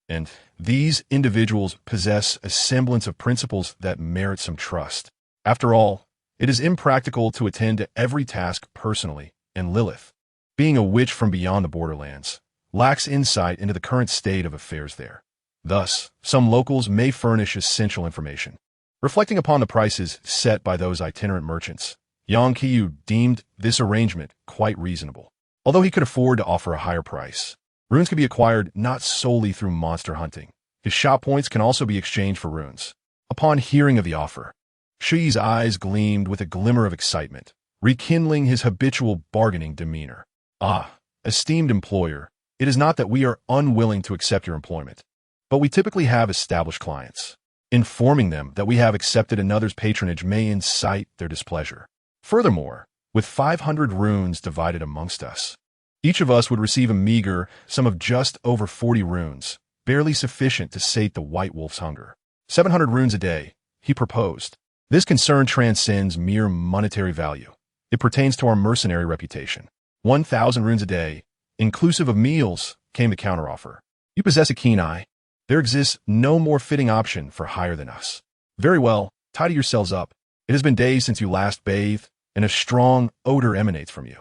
and these individuals possess a semblance of principles that merit some trust. After all, it is impractical to attend to every task personally, and Lilith, being a witch from beyond the borderlands, lacks insight into the current state of affairs there. Thus, some locals may furnish essential information. Reflecting upon the prices set by those itinerant merchants, Kaiyu deemed this arrangement quite reasonable. Although he could afford to offer a higher price, runes can be acquired not solely through monster hunting. His shop points can also be exchanged for runes. Upon hearing of the offer, Shi's eyes gleamed with a glimmer of excitement, rekindling his habitual bargaining demeanor. Ah, esteemed employer, it is not that we are unwilling to accept your employment, but we typically have established clients. Informing them that we have accepted another's patronage may incite their displeasure. Furthermore, with 500 runes divided amongst us, each of us would receive a meager sum of just over 40 runes, barely sufficient to sate the White Wolf's hunger. 700 runes a day, he proposed. This concern transcends mere monetary value. It pertains to our mercenary reputation. 1,000 runes a day, inclusive of meals, came the counteroffer. You possess a keen eye. There exists no more fitting option for higher than us. Very well, tidy yourselves up. It has been days since you last bathed, and a strong odor emanates from you.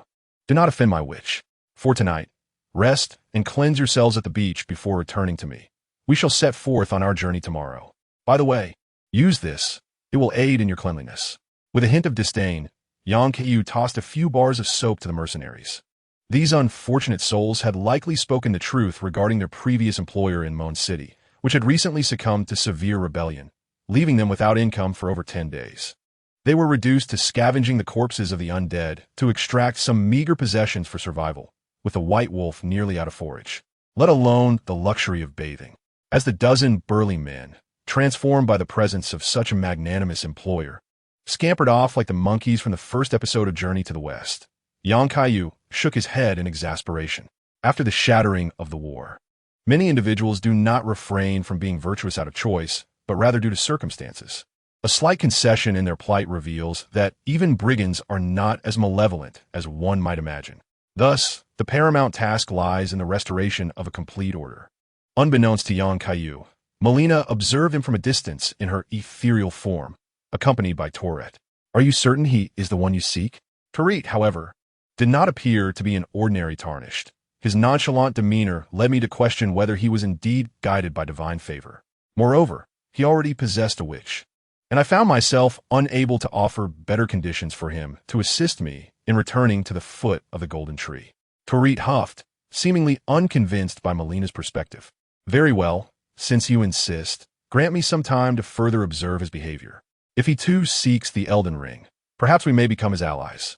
Do not offend my witch. For tonight, rest and cleanse yourselves at the beach before returning to me. We shall set forth on our journey tomorrow. By the way, use this. It will aid in your cleanliness. With a hint of disdain, Kaiyu tossed a few bars of soap to the mercenaries. These unfortunate souls had likely spoken the truth regarding their previous employer in Moan City, which had recently succumbed to severe rebellion, leaving them without income for over 10 days. They were reduced to scavenging the corpses of the undead to extract some meager possessions for survival, with the White Wolf nearly out of forage, let alone the luxury of bathing. As the dozen burly men, transformed by the presence of such a magnanimous employer, scampered off like the monkeys from the first episode of Journey to the West, Kaiyu shook his head in exasperation. After the shattering of the war, many individuals do not refrain from being virtuous out of choice, but rather due to circumstances. A slight concession in their plight reveals that even brigands are not as malevolent as one might imagine. Thus, the paramount task lies in the restoration of a complete order. Unbeknownst to Kaiyu, Melina observed him from a distance in her ethereal form, accompanied by Tourette. Are you certain he is the one you seek? Tourette, however, did not appear to be an ordinary Tarnished. His nonchalant demeanor led me to question whether he was indeed guided by divine favor. Moreover, he already possessed a witch, and I found myself unable to offer better conditions for him to assist me in returning to the foot of the golden tree. Tourette huffed, seemingly unconvinced by Melina's perspective. Very well, since you insist, grant me some time to further observe his behavior. If he too seeks the Elden Ring, perhaps we may become his allies.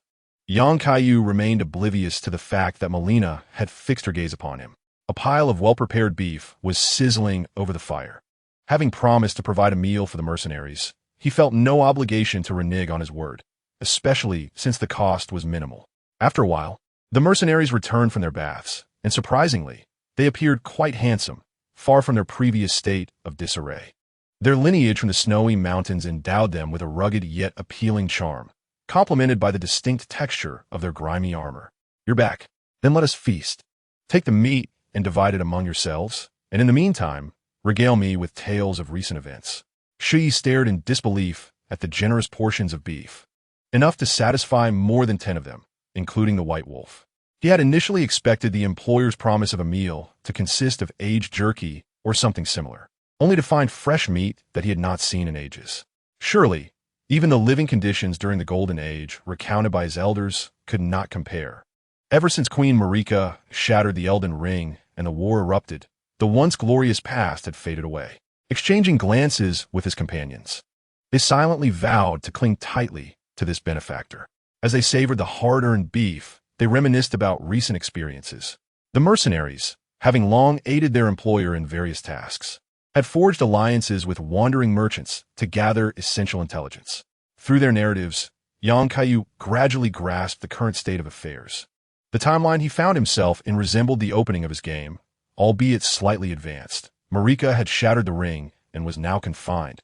Kaiyu remained oblivious to the fact that Melina had fixed her gaze upon him. A pile of well-prepared beef was sizzling over the fire. Having promised to provide a meal for the mercenaries, he felt no obligation to renege on his word, especially since the cost was minimal. After a while, the mercenaries returned from their baths, and surprisingly, they appeared quite handsome, far from their previous state of disarray. Their lineage from the snowy mountains endowed them with a rugged yet appealing charm, complemented by the distinct texture of their grimy armor. You're back. Then let us feast. Take the meat and divide it among yourselves, and in the meantime, regale me with tales of recent events. Shi stared in disbelief at the generous portions of beef, enough to satisfy more than 10 of them, including the White Wolf. He had initially expected the employer's promise of a meal to consist of aged jerky or something similar, only to find fresh meat that he had not seen in ages. Surely, even the living conditions during the Golden Age, recounted by his elders, could not compare. Ever since Queen Marika shattered the Elden Ring and the war erupted, the once glorious past had faded away. Exchanging glances with his companions, they silently vowed to cling tightly to this benefactor. As they savored the hard-earned beef, they reminisced about recent experiences. The mercenaries, having long aided their employer in various tasks, had forged alliances with wandering merchants to gather essential intelligence. Through their narratives, Kaiyu gradually grasped the current state of affairs. The timeline he found himself in resembled the opening of his game, albeit slightly advanced. Marika had shattered the ring and was now confined.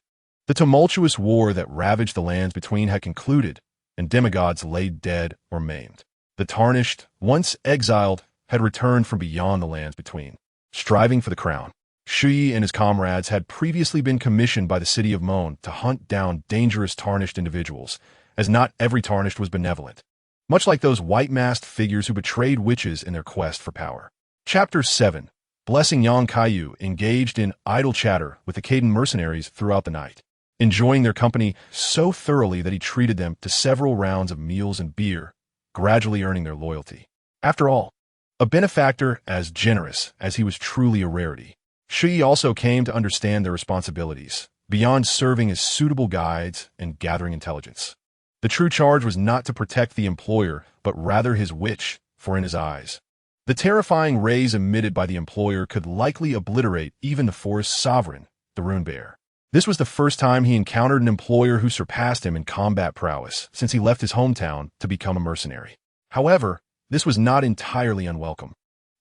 The tumultuous war that ravaged the lands between had concluded, and demigods lay dead or maimed. The Tarnished, once exiled, had returned from beyond the lands between, striving for the crown. Shui and his comrades had previously been commissioned by the city of Mon to hunt down dangerous Tarnished individuals, as not every Tarnished was benevolent, much like those white-masked figures who betrayed witches in their quest for power. Chapter 7. Blessing Yang Kaiyu engaged in idle chatter with the Caden mercenaries throughout the night, enjoying their company so thoroughly that he treated them to several rounds of meals and beer, gradually earning their loyalty. After all, a benefactor as generous as he was truly a rarity, Shui also came to understand their responsibilities, beyond serving as suitable guides and gathering intelligence. The true charge was not to protect the employer, but rather his witch, for in his eyes, the terrifying rays emitted by the employer could likely obliterate even the forest's sovereign, the Rune Bear. This was the first time he encountered an employer who surpassed him in combat prowess since he left his hometown to become a mercenary. However, this was not entirely unwelcome.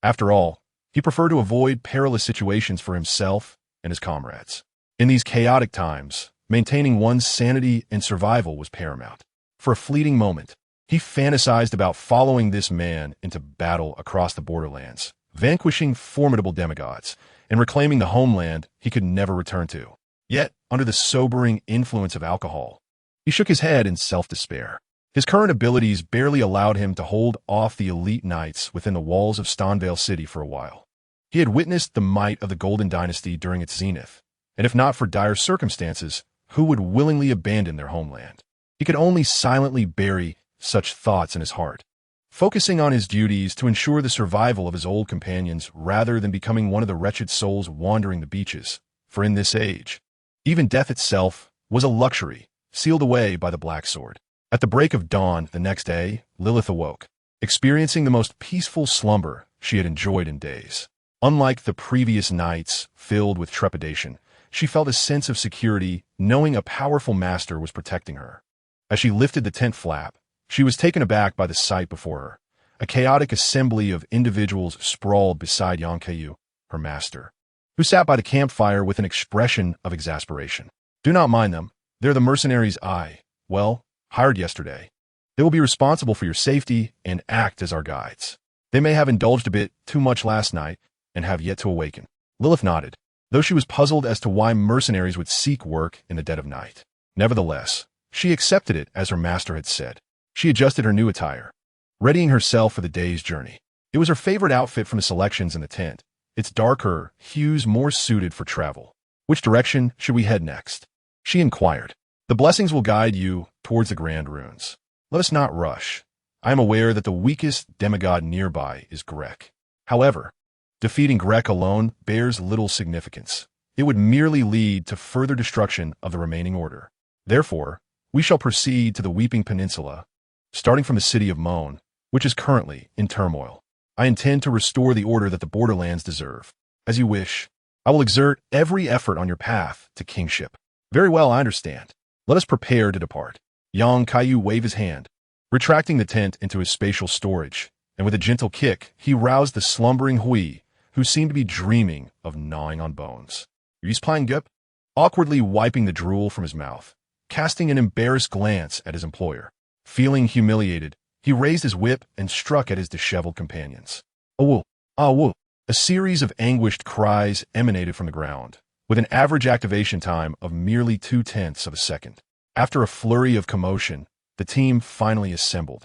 After all, he preferred to avoid perilous situations for himself and his comrades. In these chaotic times, maintaining one's sanity and survival was paramount. For a fleeting moment, he fantasized about following this man into battle across the borderlands, vanquishing formidable demigods, and reclaiming the homeland he could never return to. Yet, under the sobering influence of alcohol, he shook his head in self-despair. His current abilities barely allowed him to hold off the elite knights within the walls of Stonvale City for a while. He had witnessed the might of the Golden Dynasty during its zenith, and if not for dire circumstances, who would willingly abandon their homeland? He could only silently bury such thoughts in his heart, focusing on his duties to ensure the survival of his old companions rather than becoming one of the wretched souls wandering the beaches. For in this age, even death itself was a luxury, sealed away by the Black Sword. At the break of dawn the next day, Lilith awoke, experiencing the most peaceful slumber she had enjoyed in days. Unlike the previous nights filled with trepidation, she felt a sense of security knowing a powerful master was protecting her. As she lifted the tent flap, she was taken aback by the sight before her. A chaotic assembly of individuals sprawled beside Yang Kaiyu, her master, who sat by the campfire with an expression of exasperation. Do not mind them. They're the mercenaries hired yesterday. They will be responsible for your safety and act as our guides. They may have indulged a bit too much last night and have yet to awaken. Lilith nodded, though she was puzzled as to why mercenaries would seek work in the dead of night. Nevertheless, she accepted it as her master had said. She adjusted her new attire, readying herself for the day's journey. It was her favorite outfit from the selections in the tent, its darker hues more suited for travel. Which direction should we head next? She inquired. The blessings will guide you towards the Grand Runes. Let us not rush. I am aware that the weakest demigod nearby is Grek. However, defeating Grek alone bears little significance. It would merely lead to further destruction of the remaining order. Therefore, we shall proceed to the Weeping Peninsula, starting from the city of Mon, which is currently in turmoil. I intend to restore the order that the borderlands deserve. As you wish, I will exert every effort on your path to kingship. Very well, I understand. Let us prepare to depart. Yang Kaiyu waved his hand, retracting the tent into his spatial storage, and with a gentle kick, he roused the slumbering Hui, who seemed to be dreaming of gnawing on bones. He's playing Gup, awkwardly wiping the drool from his mouth, casting an embarrassed glance at his employer. Feeling humiliated, he raised his whip and struck at his disheveled companions. "Awoo! Awoo!" A series of anguished cries emanated from the ground, with an average activation time of merely 0.2 of a second. After a flurry of commotion, the team finally assembled,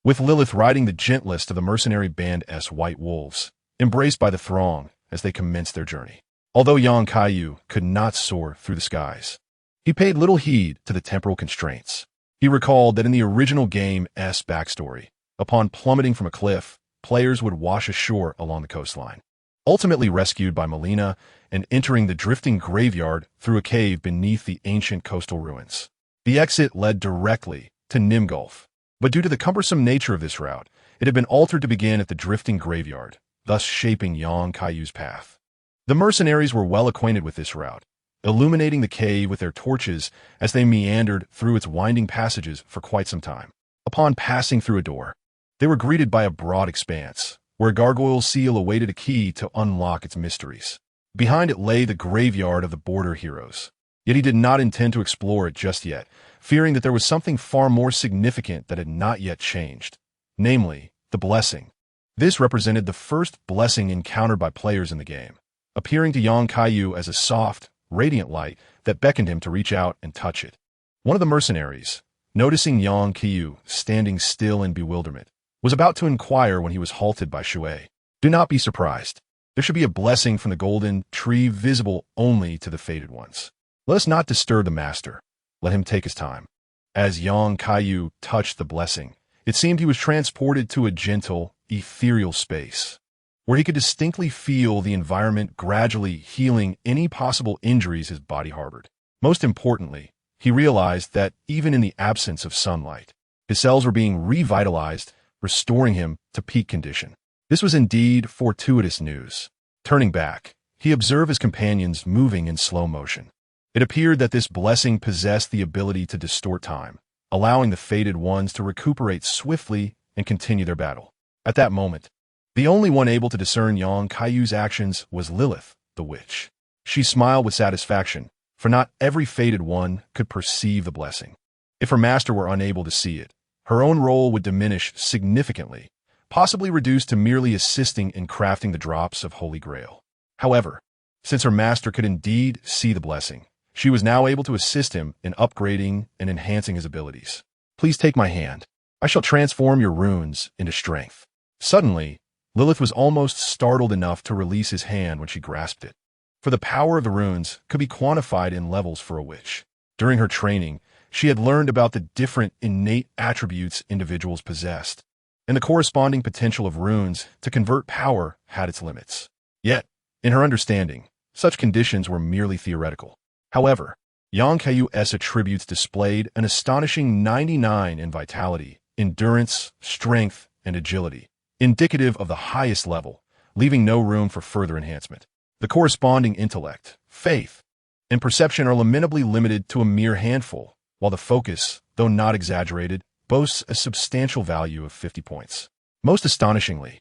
with Lilith riding the gentlest of the mercenary band's white wolves, embraced by the throng as they commenced their journey. Although Yang Kaiyu could not soar through the skies, he paid little heed to the temporal constraints. He recalled that in the original game's backstory, upon plummeting from a cliff, players would wash ashore along the coastline, ultimately rescued by Melina and entering the drifting graveyard through a cave beneath the ancient coastal ruins. The exit led directly to Nimgulf, but due to the cumbersome nature of this route, it had been altered to begin at the drifting graveyard, thus shaping Yang Kaiyu's path. The mercenaries were well acquainted with this route, illuminating the cave with their torches as they meandered through its winding passages for quite some time. Upon passing through a door, they were greeted by a broad expanse, where a gargoyle seal awaited a key to unlock its mysteries. Behind it lay the graveyard of the border heroes. Yet he did not intend to explore it just yet, fearing that there was something far more significant that had not yet changed, namely, the blessing. This represented the first blessing encountered by players in the game, appearing to young Kaiyu as a soft, radiant light that beckoned him to reach out and touch it. One of the mercenaries, noticing young Kaiyu standing still in bewilderment, was about to inquire when he was halted by Shui. Do not be surprised. There should be a blessing from the golden tree visible only to the fated ones. Let us not disturb the master. Let him take his time. As young Kaiyu touched the blessing, it seemed he was transported to a gentle, ethereal space, where he could distinctly feel the environment gradually healing any possible injuries his body harbored. Most importantly, he realized that even in the absence of sunlight, his cells were being revitalized, restoring him to peak condition. This was indeed fortuitous news. Turning back, he observed his companions moving in slow motion. It appeared that this blessing possessed the ability to distort time, allowing the fated ones to recuperate swiftly and continue their battle. At that moment, the only one able to discern young Kaiyu's actions was Lilith, the witch. She smiled with satisfaction, for not every fated one could perceive the blessing. If her master were unable to see it, her own role would diminish significantly, possibly reduced to merely assisting in crafting the drops of Holy Grail. However, since her master could indeed see the blessing, she was now able to assist him in upgrading and enhancing his abilities. Please take my hand. I shall transform your runes into strength. Suddenly, Lilith was almost startled enough to release his hand when she grasped it. For the power of the runes could be quantified in levels for a witch. During her training, she had learned about the different innate attributes individuals possessed, and the corresponding potential of runes to convert power had its limits. Yet, in her understanding, such conditions were merely theoretical. However, Yang Kaiyu's attributes displayed an astonishing 99 in vitality, endurance, strength, and agility, indicative of the highest level, leaving no room for further enhancement. The corresponding intellect, faith, and perception are lamentably limited to a mere handful, while the focus, though not exaggerated, boasts a substantial value of 50 points. Most astonishingly,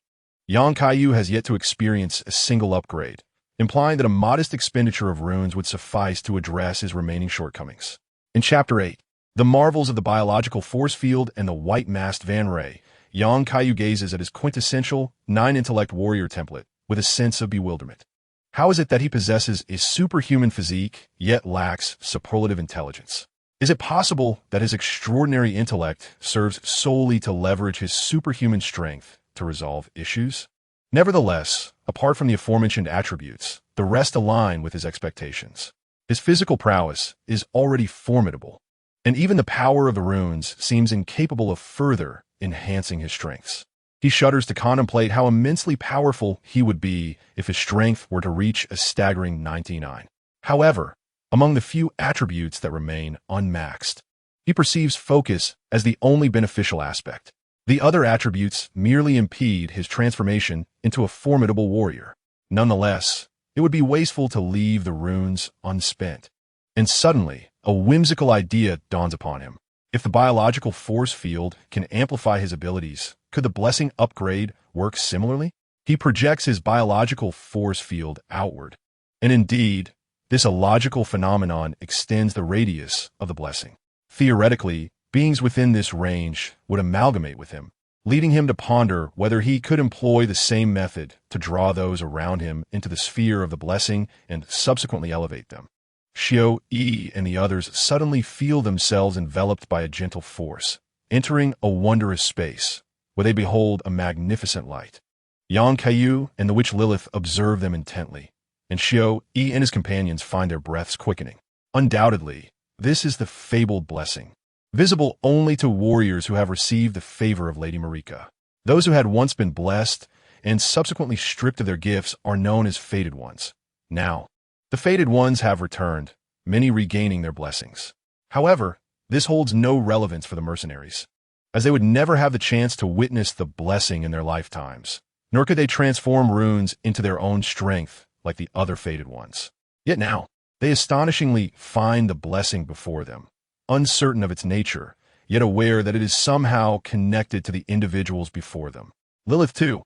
Yang Kaiyu has yet to experience a single upgrade, implying that a modest expenditure of runes would suffice to address his remaining shortcomings. In Chapter 8, The Marvels of the Biological Force Field and the White-Masked Van Ray, Yang Kaiyu gazes at his quintessential 9-intellect warrior template with a sense of bewilderment. How is it that he possesses a superhuman physique, yet lacks superlative intelligence? Is it possible that his extraordinary intellect serves solely to leverage his superhuman strength to resolve issues? Nevertheless, apart from the aforementioned attributes, the rest align with his expectations. His physical prowess is already formidable, and even the power of the runes seems incapable of further enhancing his strengths. He shudders to contemplate how immensely powerful he would be if his strength were to reach a staggering 99. However, among the few attributes that remain unmaxed, he perceives focus as the only beneficial aspect. The other attributes merely impede his transformation into a formidable warrior. Nonetheless, it would be wasteful to leave the runes unspent. And suddenly, a whimsical idea dawns upon him. If the biological force field can amplify his abilities, could the blessing upgrade work similarly? He projects his biological force field outward. And indeed, this illogical phenomenon extends the radius of the blessing. Theoretically, beings within this range would amalgamate with him, leading him to ponder whether he could employ the same method to draw those around him into the sphere of the blessing and subsequently elevate them. Xiao Yi and the others suddenly feel themselves enveloped by a gentle force, entering a wondrous space, where they behold a magnificent light. Yang Kaiyu and the witch Lilith observe them intently, and Xiao Yi and his companions find their breaths quickening. Undoubtedly, this is the fabled blessing, visible only to warriors who have received the favor of Lady Marika. Those who had once been blessed and subsequently stripped of their gifts are known as fated ones. Now, the fated ones have returned, many regaining their blessings. However, this holds no relevance for the mercenaries, as they would never have the chance to witness the blessing in their lifetimes, nor could they transform runes into their own strength like the other fated ones. Yet now, they astonishingly find the blessing before them, uncertain of its nature, yet aware that it is somehow connected to the individuals before them. Lilith, too,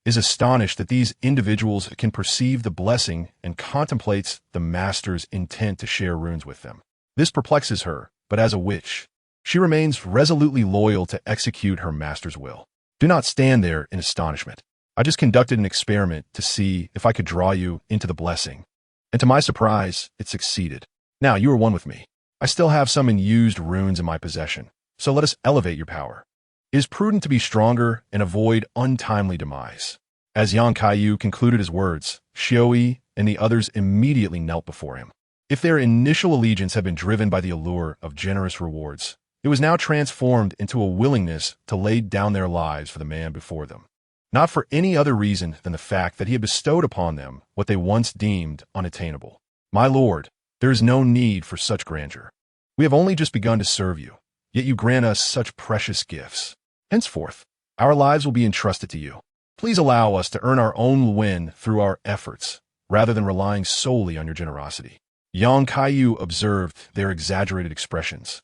is astonished that these individuals can perceive the blessing and contemplates the master's intent to share runes with them. This perplexes her, but as a witch, she remains resolutely loyal to execute her master's will. Do not stand there in astonishment. I just conducted an experiment to see if I could draw you into the blessing. And to my surprise, it succeeded. Now you are one with me. I still have some unused runes in my possession, so let us elevate your power. It is prudent to be stronger and avoid untimely demise. As Yang Kaiyu concluded his words, Xioi and the others immediately knelt before him. If their initial allegiance had been driven by the allure of generous rewards, it was now transformed into a willingness to lay down their lives for the man before them. Not for any other reason than the fact that he had bestowed upon them what they once deemed unattainable. My lord, there is no need for such grandeur. We have only just begun to serve you, yet you grant us such precious gifts. Henceforth, our lives will be entrusted to you. Please allow us to earn our own win through our efforts, rather than relying solely on your generosity. Yang Kaiyu observed their exaggerated expressions.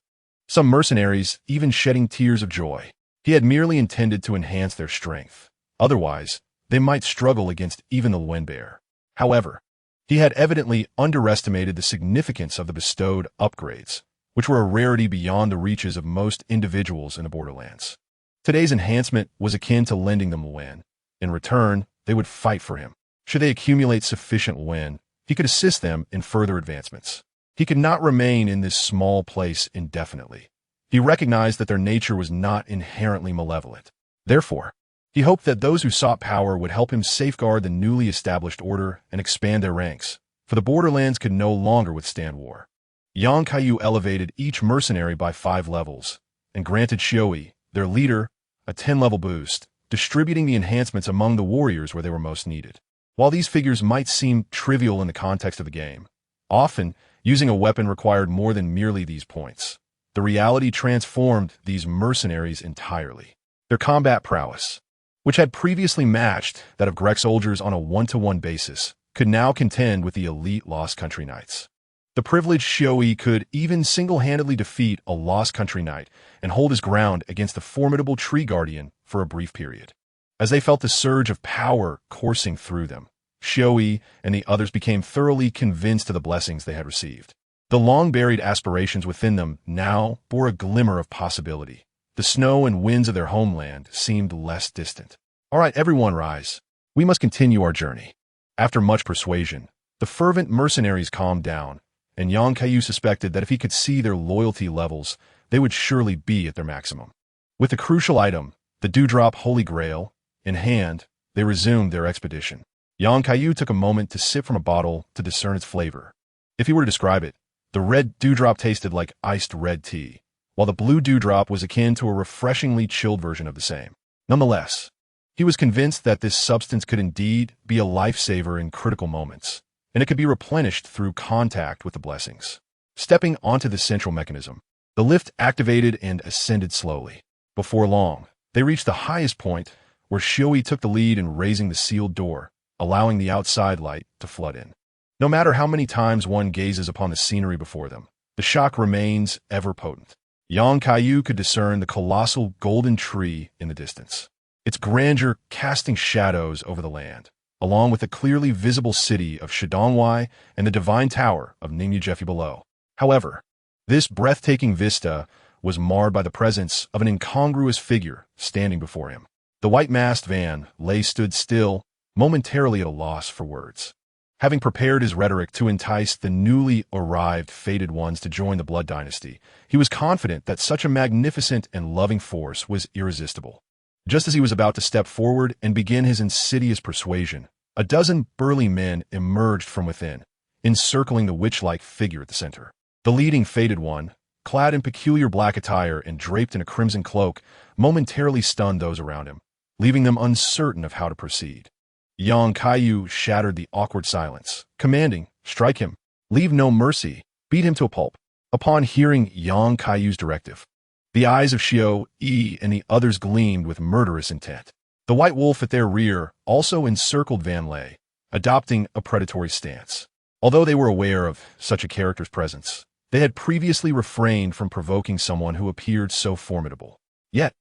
Some mercenaries even shedding tears of joy. He had merely intended to enhance their strength. Otherwise, they might struggle against even the Luen Bear. However, he had evidently underestimated the significance of the bestowed upgrades, which were a rarity beyond the reaches of most individuals in the Borderlands. Today's enhancement was akin to lending them Luen. In return, they would fight for him. Should they accumulate sufficient Luen, he could assist them in further advancements. He could not remain in this small place indefinitely. He recognized that their nature was not inherently malevolent. Therefore, he hoped that those who sought power would help him safeguard the newly established order and expand their ranks, for the Borderlands could no longer withstand war. Yang Kaiyu elevated each mercenary by 5 levels, and granted Xioi, their leader, a 10-level boost, distributing the enhancements among the warriors where they were most needed. While these figures might seem trivial in the context of the game, often using a weapon required more than merely these points. The reality transformed these mercenaries entirely. Their combat prowess, which had previously matched that of Grek soldiers on a 1-to-1 basis, could now contend with the elite Lost Country Knights. The privileged Xioi could even single-handedly defeat a Lost Country Knight and hold his ground against the formidable Tree Guardian for a brief period. As they felt the surge of power coursing through them, Xioi and the others became thoroughly convinced of the blessings they had received. The long-buried aspirations within them now bore a glimmer of possibility. The snow and winds of their homeland seemed less distant. All right, everyone rise. We must continue our journey. After much persuasion, the fervent mercenaries calmed down, and Yang Kaiyu suspected that if he could see their loyalty levels, they would surely be at their maximum. With the crucial item, the Dewdrop Holy Grail, in hand, they resumed their expedition. Yang Kaiyu took a moment to sip from a bottle to discern its flavor. If he were to describe it, the red dewdrop tasted like iced red tea, while the blue dewdrop was akin to a refreshingly chilled version of the same. Nonetheless, he was convinced that this substance could indeed be a lifesaver in critical moments, and it could be replenished through contact with the blessings. Stepping onto the central mechanism, the lift activated and ascended slowly. Before long, they reached the highest point, where Xioi took the lead in raising the sealed door, allowing the outside light to flood in. No matter how many times one gazes upon the scenery before them, the shock remains ever potent. Yang Kaiyu could discern the colossal golden tree in the distance, its grandeur casting shadows over the land, along with the clearly visible city of Shidongwai and the divine tower of Ningyu below. However, this breathtaking vista was marred by the presence of an incongruous figure standing before him. The white-masked van stood still, momentarily at a loss for words. Having prepared his rhetoric to entice the newly arrived fated ones to join the Blood Dynasty, he was confident that such a magnificent and loving force was irresistible. Just as he was about to step forward and begin his insidious persuasion, a dozen burly men emerged from within, encircling the witch-like figure at the center. The leading fated one, clad in peculiar black attire and draped in a crimson cloak, momentarily stunned those around him, leaving them uncertain of how to proceed. Yang Kaiyu shattered the awkward silence, commanding, "Strike him. Leave no mercy. Beat him to a pulp." Upon hearing Yang Kaiyu's directive, the eyes of Xioi and the others gleamed with murderous intent. The white wolf at their rear also encircled Van Lay, adopting a predatory stance. Although they were aware of such a character's presence, they had previously refrained from provoking someone who appeared so formidable. Yet,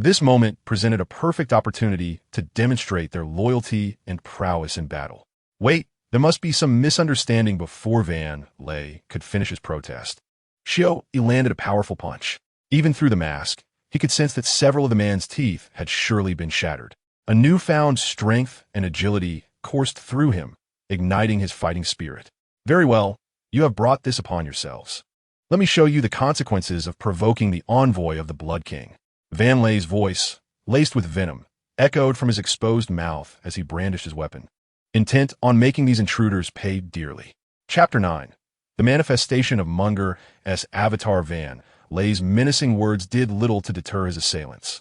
this moment presented a perfect opportunity to demonstrate their loyalty and prowess in battle. Wait, there must be some misunderstanding before Van Lay could finish his protest. Xioi landed a powerful punch. Even through the mask, he could sense that several of the man's teeth had surely been shattered. A newfound strength and agility coursed through him, igniting his fighting spirit. Very well, you have brought this upon yourselves. Let me show you the consequences of provoking the envoy of the Blood King. Van Leigh's voice, laced with venom, echoed from his exposed mouth as he brandished his weapon, intent on making these intruders pay dearly. Chapter 9. The manifestation of Munger's avatar. Van Leigh's menacing words did little to deter his assailants,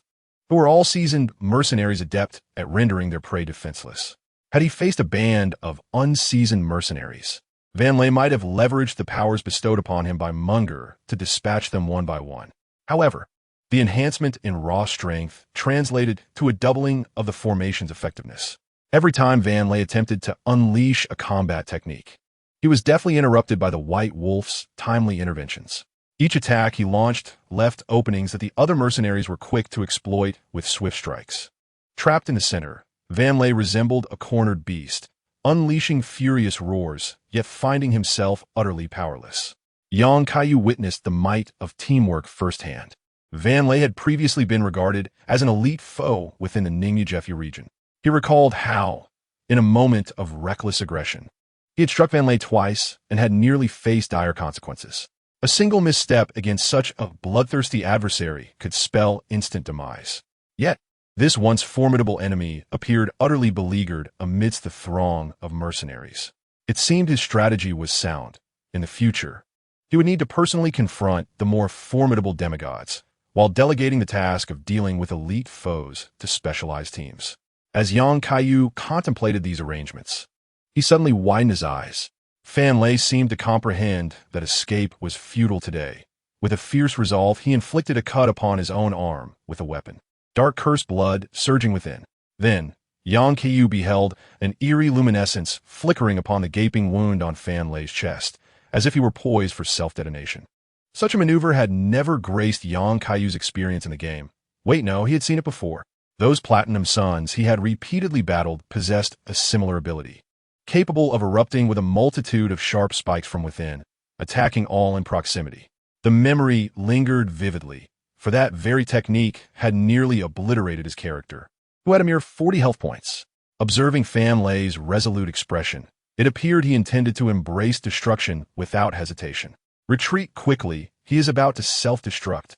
who were all seasoned mercenaries adept at rendering their prey defenseless. Had he faced a band of unseasoned mercenaries, Van Leigh might have leveraged the powers bestowed upon him by Munger to dispatch them one by one. However, the enhancement in raw strength translated to a doubling of the formation's effectiveness. Every time Van Leigh attempted to unleash a combat technique, he was deftly interrupted by the White Wolf's timely interventions. Each attack he launched left openings that the other mercenaries were quick to exploit with swift strikes. Trapped in the center, Van Leigh resembled a cornered beast, unleashing furious roars, yet finding himself utterly powerless. Kaiyu witnessed the might of teamwork firsthand. Van Leigh had previously been regarded as an elite foe within the Ningyu region. He recalled how, in a moment of reckless aggression, he had struck Van Leigh twice and had nearly faced dire consequences. A single misstep against such a bloodthirsty adversary could spell instant demise. Yet, this once formidable enemy appeared utterly beleaguered amidst the throng of mercenaries. It seemed his strategy was sound. In the future, he would need to personally confront the more formidable demigods, while delegating the task of dealing with elite foes to specialized teams. As Kaiyu contemplated these arrangements, he suddenly widened his eyes. Van Leigh seemed to comprehend that escape was futile today. With a fierce resolve, he inflicted a cut upon his own arm with a weapon. Dark cursed blood surging within. Then, Kaiyu beheld an eerie luminescence flickering upon the gaping wound on Van Leigh's chest, as if he were poised for self-detonation. Such a maneuver had never graced Kaiyu's experience in the game. Wait, no, he had seen it before. Those Platinum Suns he had repeatedly battled possessed a similar ability, capable of erupting with a multitude of sharp spikes from within, attacking all in proximity. The memory lingered vividly, for that very technique had nearly obliterated his character, who had a mere 40 health points. Observing Van Leigh's resolute expression, it appeared he intended to embrace destruction without hesitation. Retreat quickly, he is about to self-destruct.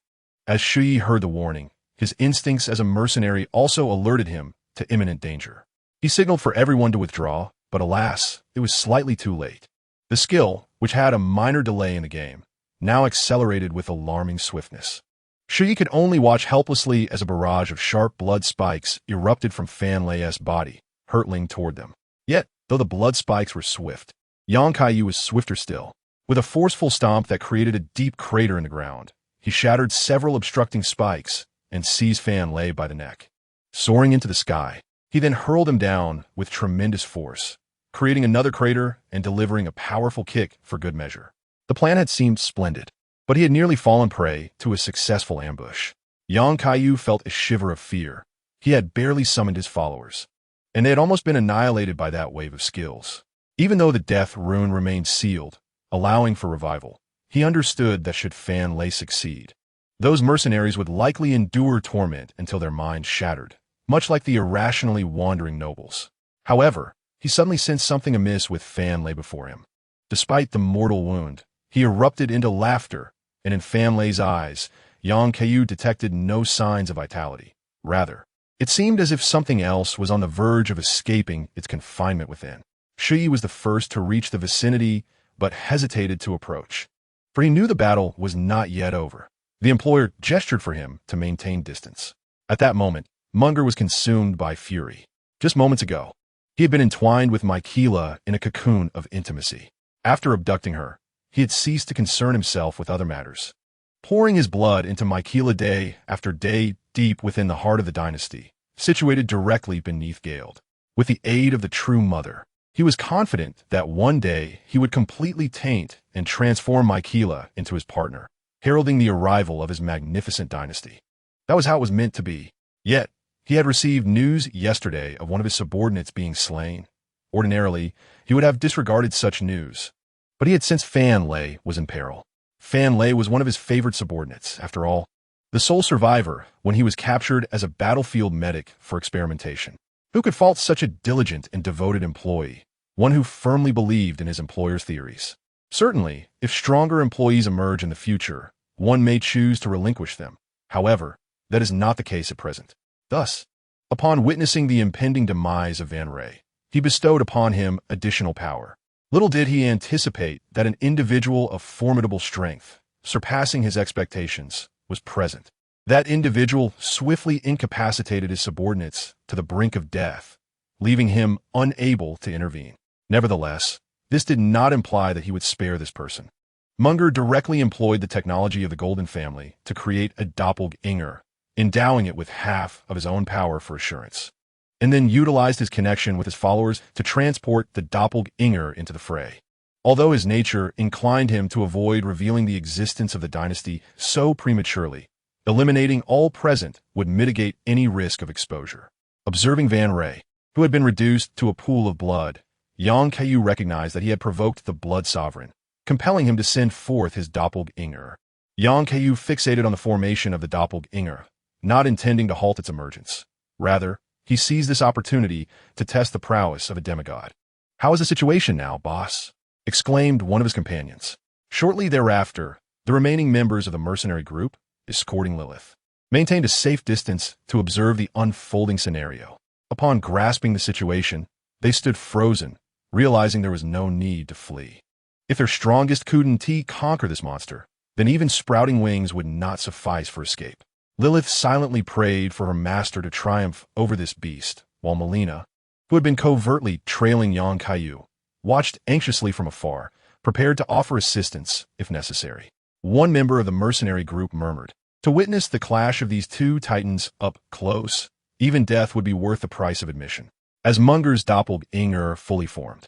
As Shui heard the warning, his instincts as a mercenary also alerted him to imminent danger. He signaled for everyone to withdraw, but alas, it was slightly too late. The skill, which had a minor delay in the game, now accelerated with alarming swiftness. Shui could only watch helplessly as a barrage of sharp blood spikes erupted from Van Leigh's body, hurtling toward them. Yet, though the blood spikes were swift, Kaiyu was swifter still. With a forceful stomp that created a deep crater in the ground, he shattered several obstructing spikes and seized Van Leigh by the neck. Soaring into the sky, he then hurled him down with tremendous force, creating another crater and delivering a powerful kick for good measure. The plan had seemed splendid, but he had nearly fallen prey to a successful ambush. Kaiyu felt a shiver of fear. He had barely summoned his followers, and they had almost been annihilated by that wave of skills. Even though the death rune remained sealed, allowing for revival, he understood that should Van Leigh succeed, those mercenaries would likely endure torment until their minds shattered, much like the irrationally wandering nobles. However, he suddenly sensed something amiss with Van Leigh before him. Despite the mortal wound, he erupted into laughter, and in Van Leigh's eyes, Kaiyu detected no signs of vitality. Rather, it seemed as if something else was on the verge of escaping its confinement within. Shui was the first to reach the vicinity, but hesitated to approach, for he knew the battle was not yet over. The employer gestured for him to maintain distance. At that moment, Munger was consumed by fury. Just moments ago, he had been entwined with Michaela in a cocoon of intimacy. After abducting her, he had ceased to concern himself with other matters, pouring his blood into Michaela day after day deep within the heart of the dynasty, situated directly beneath Gald. With the aid of the true mother, he was confident that one day he would completely taint and transform Michaela into his partner, heralding the arrival of his magnificent dynasty. That was how it was meant to be. Yet, he had received news yesterday of one of his subordinates being slain. Ordinarily, he would have disregarded such news, but he had sensed Van Leigh was in peril. Van Leigh was one of his favorite subordinates, after all. the sole survivor when he was captured as a battlefield medic for experimentation. Who could fault such a diligent and devoted employee, one who firmly believed in his employer's theories? Certainly, if stronger employees emerge in the future, one may choose to relinquish them. However, that is not the case at present. Thus, upon witnessing the impending demise of Van Ray, he bestowed upon him additional power. Little did he anticipate that an individual of formidable strength, surpassing his expectations, was present. That individual swiftly incapacitated his subordinates to the brink of death, leaving him unable to intervene. Nevertheless, this did not imply that he would spare this person. Munger directly employed the technology of the Golden Family to create a doppelganger, endowing it with half of his own power for assurance, and then utilized his connection with his followers to transport the doppelganger into the fray. Although his nature inclined him to avoid revealing the existence of the dynasty so prematurely, eliminating all present would mitigate any risk of exposure. Observing Van Ray, who had been reduced to a pool of blood, Kaiyu recognized that he had provoked the Blood Sovereign, compelling him to send forth his doppelganger. Kaiyu fixated on the formation of the doppelganger, not intending to halt its emergence. Rather, he seized this opportunity to test the prowess of a demigod. "How is the situation now, boss?" exclaimed one of his companions. Shortly thereafter, the remaining members of the mercenary group, escorting Lilith, maintained a safe distance to observe the unfolding scenario. Upon grasping the situation, they stood frozen, realizing there was no need to flee. If their strongest couldn't conquer this monster, then even sprouting wings would not suffice for escape. Lilith silently prayed for her master to triumph over this beast, while Melina, who had been covertly trailing Kaiyu, watched anxiously from afar, prepared to offer assistance if necessary. One member of the mercenary group murmured, "To witness the clash of these two titans up close, even death would be worth the price of admission." As Munger's doppelganger fully formed,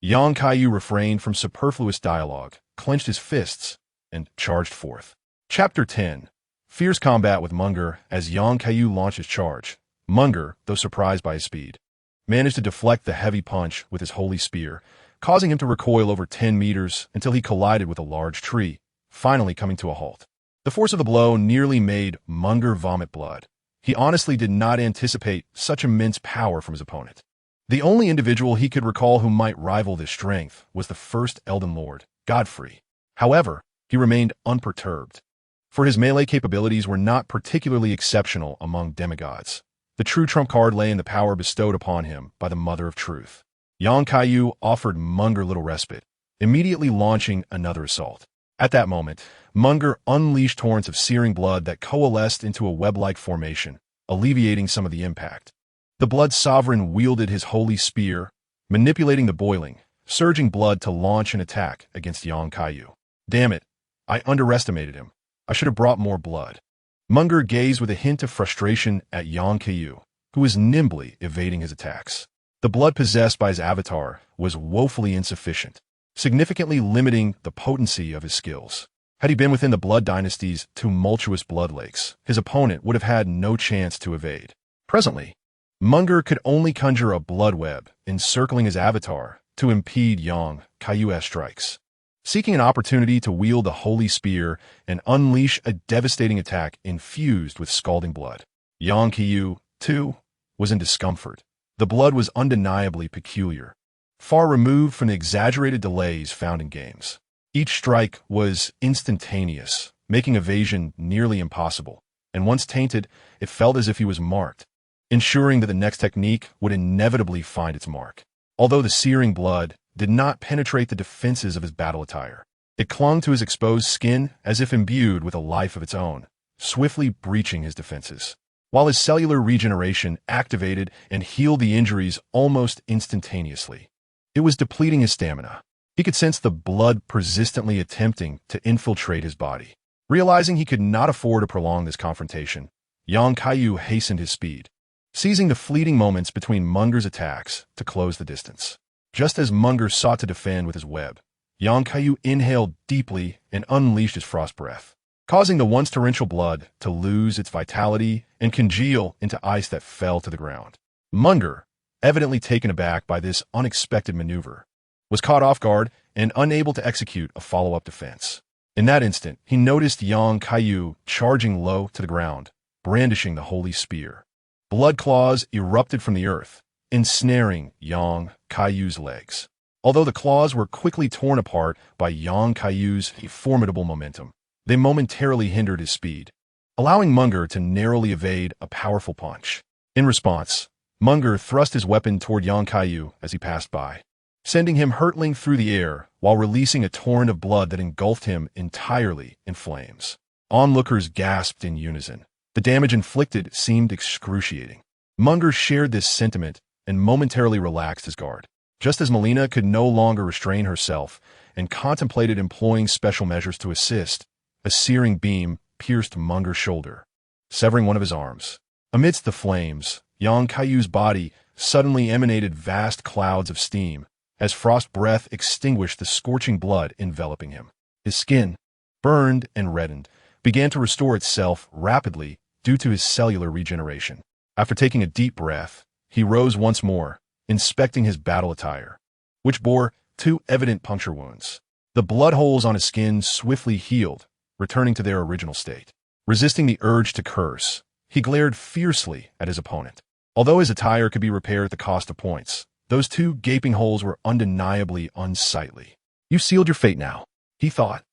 Kaiyu refrained from superfluous dialogue, clenched his fists, and charged forth. Chapter 10. Fierce combat with Munger. As Kaiyu launched his charge, Munger, though surprised by his speed, managed to deflect the heavy punch with his holy spear, causing him to recoil over 10 meters until he collided with a large tree, finally coming to a halt. The force of the blow nearly made Munger vomit blood. He honestly did not anticipate such immense power from his opponent. The only individual he could recall who might rival this strength was the first Elden Lord, Godfrey. However, he remained unperturbed, for his melee capabilities were not particularly exceptional among demigods. The true trump card lay in the power bestowed upon him by the Mother of Truth. Kaiyu offered Munger little respite, immediately launching another assault. At that moment, Munger unleashed torrents of searing blood that coalesced into a web-like formation, alleviating some of the impact. The Blood Sovereign wielded his holy spear, manipulating the boiling, surging blood to launch an attack against Kaiyu. "Damn it, I underestimated him. I should have brought more blood." Munger gazed with a hint of frustration at Kaiyu, who was nimbly evading his attacks. The blood possessed by his avatar was woefully insufficient, significantly limiting the potency of his skills. Had he been within the Blood Dynasty's tumultuous blood lakes, his opponent would have had no chance to evade. Presently, Munger could only conjure a blood web encircling his avatar to impede Kaiyu's strikes. Seeking an opportunity to wield the holy spear and unleash a devastating attack infused with scalding blood, Kaiyu, too, was in discomfort. The blood was undeniably peculiar, far removed from the exaggerated delays found in games. Each strike was instantaneous, making evasion nearly impossible, and once tainted, it felt as if he was marked, ensuring that the next technique would inevitably find its mark. Although the searing blood did not penetrate the defenses of his battle attire, it clung to his exposed skin as if imbued with a life of its own, swiftly breaching his defenses, while his cellular regeneration activated and healed the injuries almost instantaneously. It was depleting his stamina. He could sense the blood persistently attempting to infiltrate his body. Realizing he could not afford to prolong this confrontation, Kaiyu hastened his speed, seizing the fleeting moments between Munger's attacks to close the distance. Just as Munger sought to defend with his web, Kaiyu inhaled deeply and unleashed his frost breath, causing the once torrential blood to lose its vitality and congeal into ice that fell to the ground. Munger, evidently taken aback by this unexpected maneuver, was caught off guard and unable to execute a follow-up defense. In that instant, he noticed young Kaiyu charging low to the ground, brandishing the holy spear. Blood claws erupted from the earth, ensnaring young Kaiyu's legs. Although the claws were quickly torn apart by young Kaiyu's formidable momentum, they momentarily hindered his speed, allowing Munger to narrowly evade a powerful punch. In response, Munger thrust his weapon toward young Kaiyu as he passed by, sending him hurtling through the air while releasing a torrent of blood that engulfed him entirely in flames. Onlookers gasped in unison. The damage inflicted seemed excruciating. Munger shared this sentiment and momentarily relaxed his guard. Just as Melina could no longer restrain herself and contemplated employing special measures to assist, a searing beam pierced Munger's shoulder, severing one of his arms. Amidst the flames, young Kaiyu's body suddenly emanated vast clouds of steam as frost breath extinguished the scorching blood enveloping him. His skin, burned and reddened, began to restore itself rapidly due to his cellular regeneration. After taking a deep breath, he rose once more, inspecting his battle attire, which bore 2 evident puncture wounds. The blood holes on his skin swiftly healed, returning to their original state. Resisting the urge to curse, he glared fiercely at his opponent. Although his attire could be repaired at the cost of points, those 2 gaping holes were undeniably unsightly. "You sealed your fate now," he thought,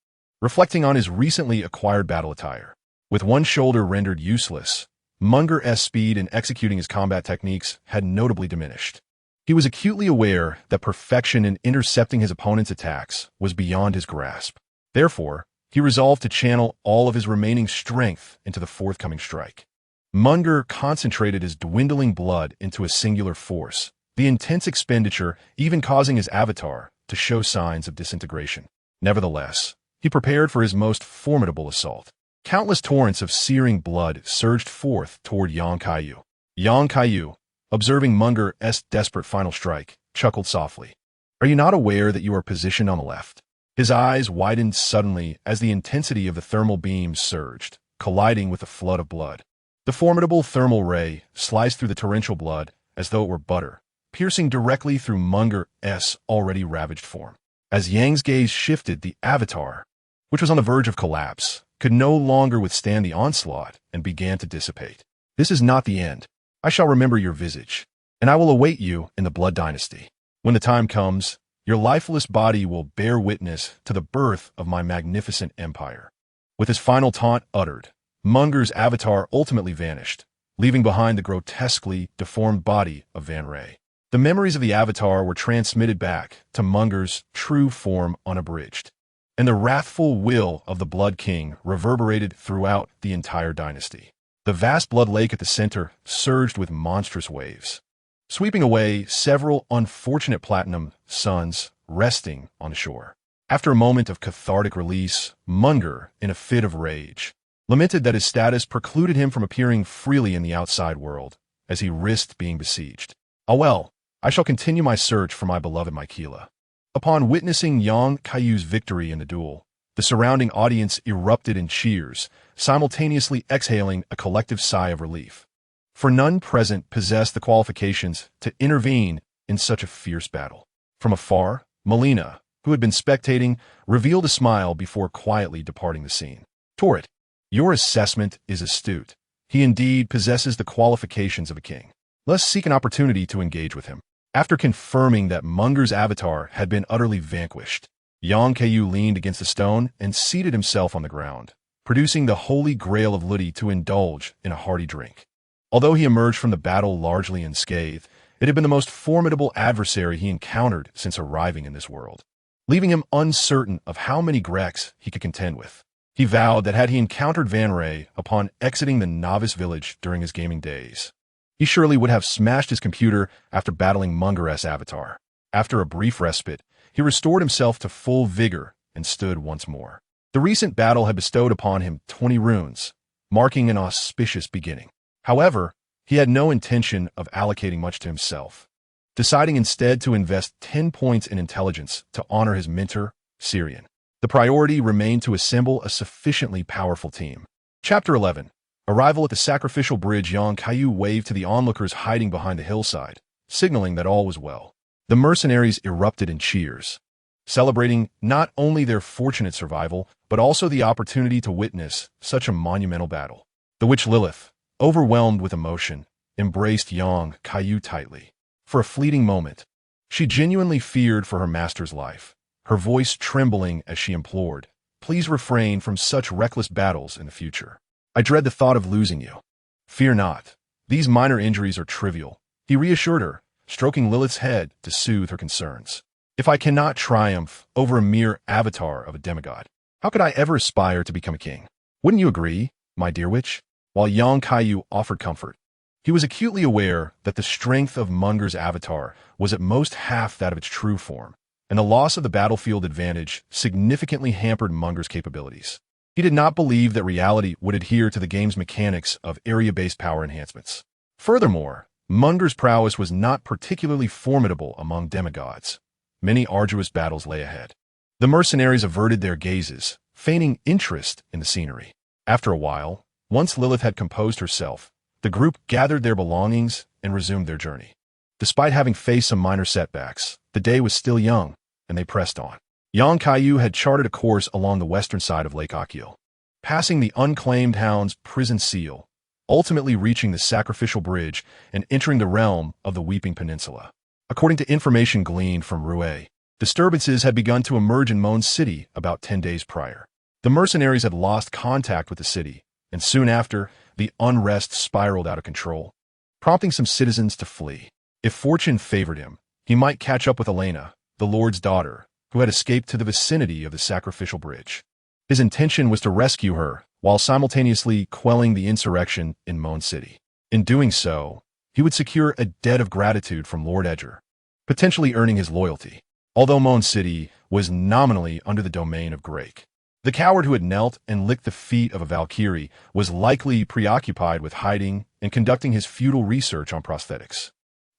reflecting on his recently acquired battle attire. With one shoulder rendered useless, Munger's speed in executing his combat techniques had notably diminished. He was acutely aware that perfection in intercepting his opponent's attacks was beyond his grasp. Therefore, he resolved to channel all of his remaining strength into the forthcoming strike. Munger concentrated his dwindling blood into a singular force, the intense expenditure even causing his avatar to show signs of disintegration. Nevertheless, he prepared for his most formidable assault. Countless torrents of searing blood surged forth toward young Kaiyu. Young Kaiyu, observing Munger's desperate final strike, chuckled softly. "Are you not aware that you are positioned on the left?" His eyes widened suddenly as the intensity of the thermal beams surged, colliding with the flood of blood. The formidable thermal ray sliced through the torrential blood as though it were butter, piercing directly through Munger's already ravaged form. As Yang's gaze shifted, the avatar, which was on the verge of collapse, could no longer withstand the onslaught and began to dissipate. "This is not the end. I shall remember your visage, and I will await you in the Blood Dynasty. When the time comes, your lifeless body will bear witness to the birth of my magnificent empire." With his final taunt uttered, Munger's avatar ultimately vanished, leaving behind the grotesquely deformed body of Van Ray. The memories of the avatar were transmitted back to Munger's true form unabridged, and the wrathful will of the Blood King reverberated throughout the entire dynasty. The vast blood lake at the center surged with monstrous waves, sweeping away several unfortunate platinum suns resting on the shore. After a moment of cathartic release, Munger, in a fit of rage, lamented that his status precluded him from appearing freely in the outside world, as he risked being besieged. "Ah well, I shall continue my search for my beloved Mykeela." Upon witnessing young Kaiyu's victory in the duel, the surrounding audience erupted in cheers, simultaneously exhaling a collective sigh of relief. For none present possessed the qualifications to intervene in such a fierce battle. From afar, Melina, who had been spectating, revealed a smile before quietly departing the scene. "Torrit, your assessment is astute. He indeed possesses the qualifications of a king. Let's seek an opportunity to engage with him." After confirming that Munger's avatar had been utterly vanquished, young Kaiyu leaned against a stone and seated himself on the ground, producing the holy grail of Ludi to indulge in a hearty drink. Although he emerged from the battle largely unscathed, it had been the most formidable adversary he encountered since arriving in this world, leaving him uncertain of how many Grecs he could contend with. He vowed that had he encountered Van Ray upon exiting the novice village during his gaming days, he surely would have smashed his computer after battling Munger's avatar. After a brief respite, he restored himself to full vigor and stood once more. The recent battle had bestowed upon him 20 runes, marking an auspicious beginning. However, he had no intention of allocating much to himself, deciding instead to invest 10 points in intelligence to honor his mentor, Syrian. The priority remained to assemble a sufficiently powerful team. Chapter 11. Arrival at the sacrificial bridge. Young Kaiyu waved to the onlookers hiding behind the hillside, signaling that all was well. The mercenaries erupted in cheers, celebrating not only their fortunate survival, but also the opportunity to witness such a monumental battle. The witch Lilith, overwhelmed with emotion, embraced young Kaiyu tightly. For a fleeting moment, she genuinely feared for her master's life, her voice trembling as she implored, "Please refrain from such reckless battles in the future. I dread the thought of losing you." "Fear not. These minor injuries are trivial," he reassured her, stroking Lilith's head to soothe her concerns. "If I cannot triumph over a mere avatar of a demigod, how could I ever aspire to become a king? Wouldn't you agree, my dear witch?" While young Kaiyu offered comfort, he was acutely aware that the strength of Munger's avatar was at most half that of its true form, and the loss of the battlefield advantage significantly hampered Munger's capabilities. He did not believe that reality would adhere to the game's mechanics of area-based power enhancements. Furthermore, Munger's prowess was not particularly formidable among demigods. Many arduous battles lay ahead. The mercenaries averted their gazes, feigning interest in the scenery. After a while, once Lilith had composed herself, the group gathered their belongings and resumed their journey. Despite having faced some minor setbacks, the day was still young, and they pressed on. Young Kaiyu had charted a course along the western side of Lake Akio, passing the unclaimed hound's prison seal, ultimately reaching the sacrificial bridge and entering the realm of the Weeping Peninsula. According to information gleaned from Rue, disturbances had begun to emerge in Mon City about 10 days prior. The mercenaries had lost contact with the city, and soon after, the unrest spiraled out of control, prompting some citizens to flee. If fortune favored him, he might catch up with Elena, the Lord's daughter, who had escaped to the vicinity of the sacrificial bridge. His intention was to rescue her while simultaneously quelling the insurrection in Mon City. In doing so, he would secure a debt of gratitude from Lord Edger, potentially earning his loyalty. Although Mon City was nominally under the domain of Grake, the coward who had knelt and licked the feet of a Valkyrie was likely preoccupied with hiding and conducting his futile research on prosthetics.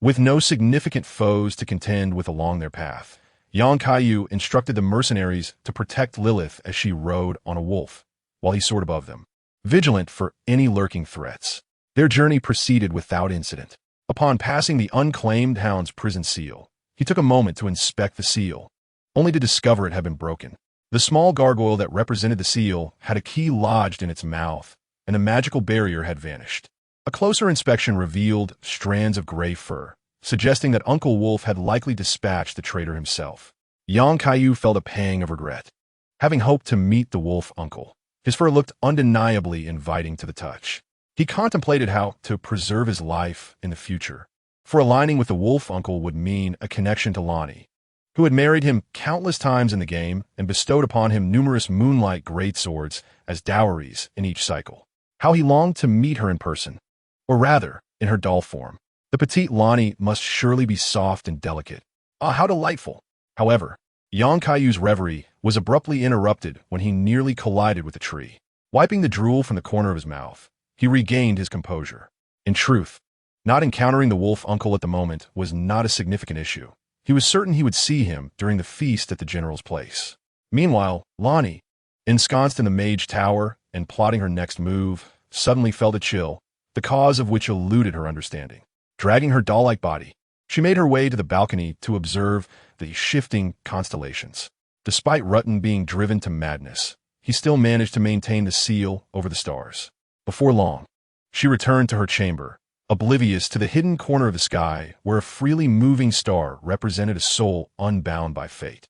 With no significant foes to contend with along their path, young Kaiyu instructed the mercenaries to protect Lilith as she rode on a wolf, while he soared above them, vigilant for any lurking threats. Their journey proceeded without incident. Upon passing the unclaimed hound's prison seal, he took a moment to inspect the seal, only to discover it had been broken. The small gargoyle that represented the seal had a key lodged in its mouth, and the magical barrier had vanished. A closer inspection revealed strands of gray fur, suggesting that Uncle Wolf had likely dispatched the traitor himself. Young Kaiyu felt a pang of regret. Having hoped to meet the wolf uncle, his fur looked undeniably inviting to the touch. He contemplated how to preserve his life in the future, for aligning with the wolf uncle would mean a connection to Lonnie, who had married him countless times in the game and bestowed upon him numerous moonlight greatswords as dowries in each cycle. How he longed to meet her in person, or rather, in her doll form. The petite Lonnie must surely be soft and delicate. Ah, how delightful! However, young Kaiyu's reverie was abruptly interrupted when he nearly collided with a tree. Wiping the drool from the corner of his mouth, he regained his composure. In truth, not encountering the wolf uncle at the moment was not a significant issue. He was certain he would see him during the feast at the general's place. Meanwhile, Lonnie, ensconced in the mage tower and plotting her next move, suddenly felt a chill, the cause of which eluded her understanding. Dragging her doll-like body, she made her way to the balcony to observe the shifting constellations. Despite Rutten being driven to madness, he still managed to maintain the seal over the stars. Before long, she returned to her chamber, oblivious to the hidden corner of the sky where a freely moving star represented a soul unbound by fate.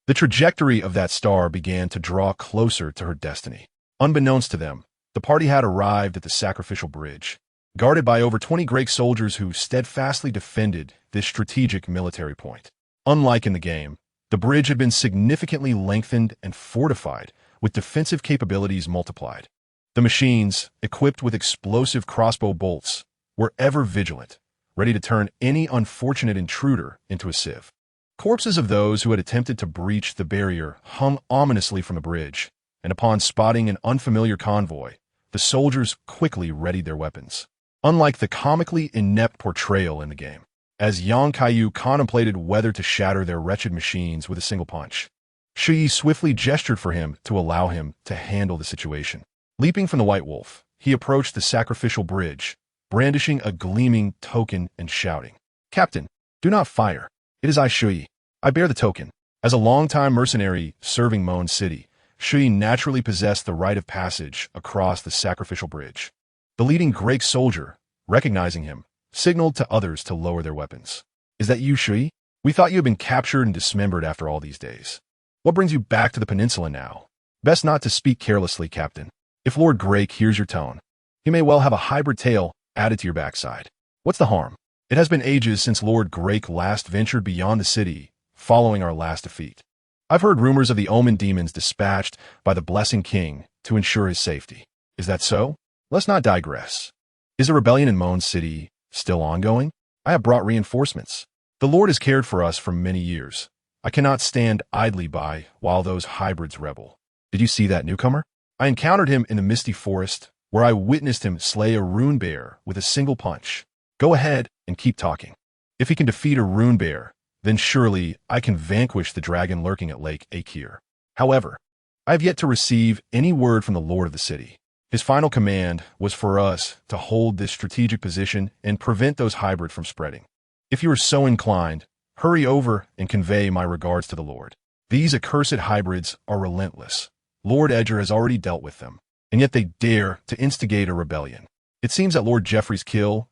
The trajectory of that star began to draw closer to her destiny. Unbeknownst to them, the party had arrived at the sacrificial bridge, guarded by over 20 Grake soldiers who steadfastly defended this strategic military point. Unlike in the game, the bridge had been significantly lengthened and fortified, with defensive capabilities multiplied. The machines, equipped with explosive crossbow bolts, were ever vigilant, ready to turn any unfortunate intruder into a sieve. Corpses of those who had attempted to breach the barrier hung ominously from the bridge, and upon spotting an unfamiliar convoy, the soldiers quickly readied their weapons. Unlike the comically inept portrayal in the game, as young Kaiyu contemplated whether to shatter their wretched machines with a single punch, Shi swiftly gestured for him to allow him to handle the situation. Leaping from the White Wolf, he approached the sacrificial bridge, brandishing a gleaming token and shouting, "Captain, do not fire. It is I, Shui. I bear the token. As a longtime mercenary serving Moan City, Shui naturally possessed the rite of passage across the sacrificial bridge. The leading Greek soldier, recognizing him, signaled to others to lower their weapons. "Is that you, Shui? We thought you had been captured and dismembered after all these days. What brings you back to the peninsula now? Best not to speak carelessly, Captain. If Lord Grake hears your tone, he may well have a hybrid tail added to your backside. What's the harm? It has been ages since Lord Grake last ventured beyond the city, following our last defeat. I've heard rumors of the Omen demons dispatched by the Blessing King to ensure his safety. Is that so? Let's not digress. Is the rebellion in Moan City still ongoing? I have brought reinforcements. The Lord has cared for us for many years. I cannot stand idly by while those hybrids rebel. Did you see that newcomer? I encountered him in the misty forest, where I witnessed him slay a rune bear with a single punch. Go ahead and keep talking. If he can defeat a rune bear, then surely I can vanquish the dragon lurking at Lake Akir. However, I have yet to receive any word from the Lord of the city. His final command was for us to hold this strategic position and prevent those hybrids from spreading. If you are so inclined, hurry over and convey my regards to the Lord. These accursed hybrids are relentless. Lord Edgar has already dealt with them, and yet they dare to instigate a rebellion. It seems that Lord Jeffrey's kill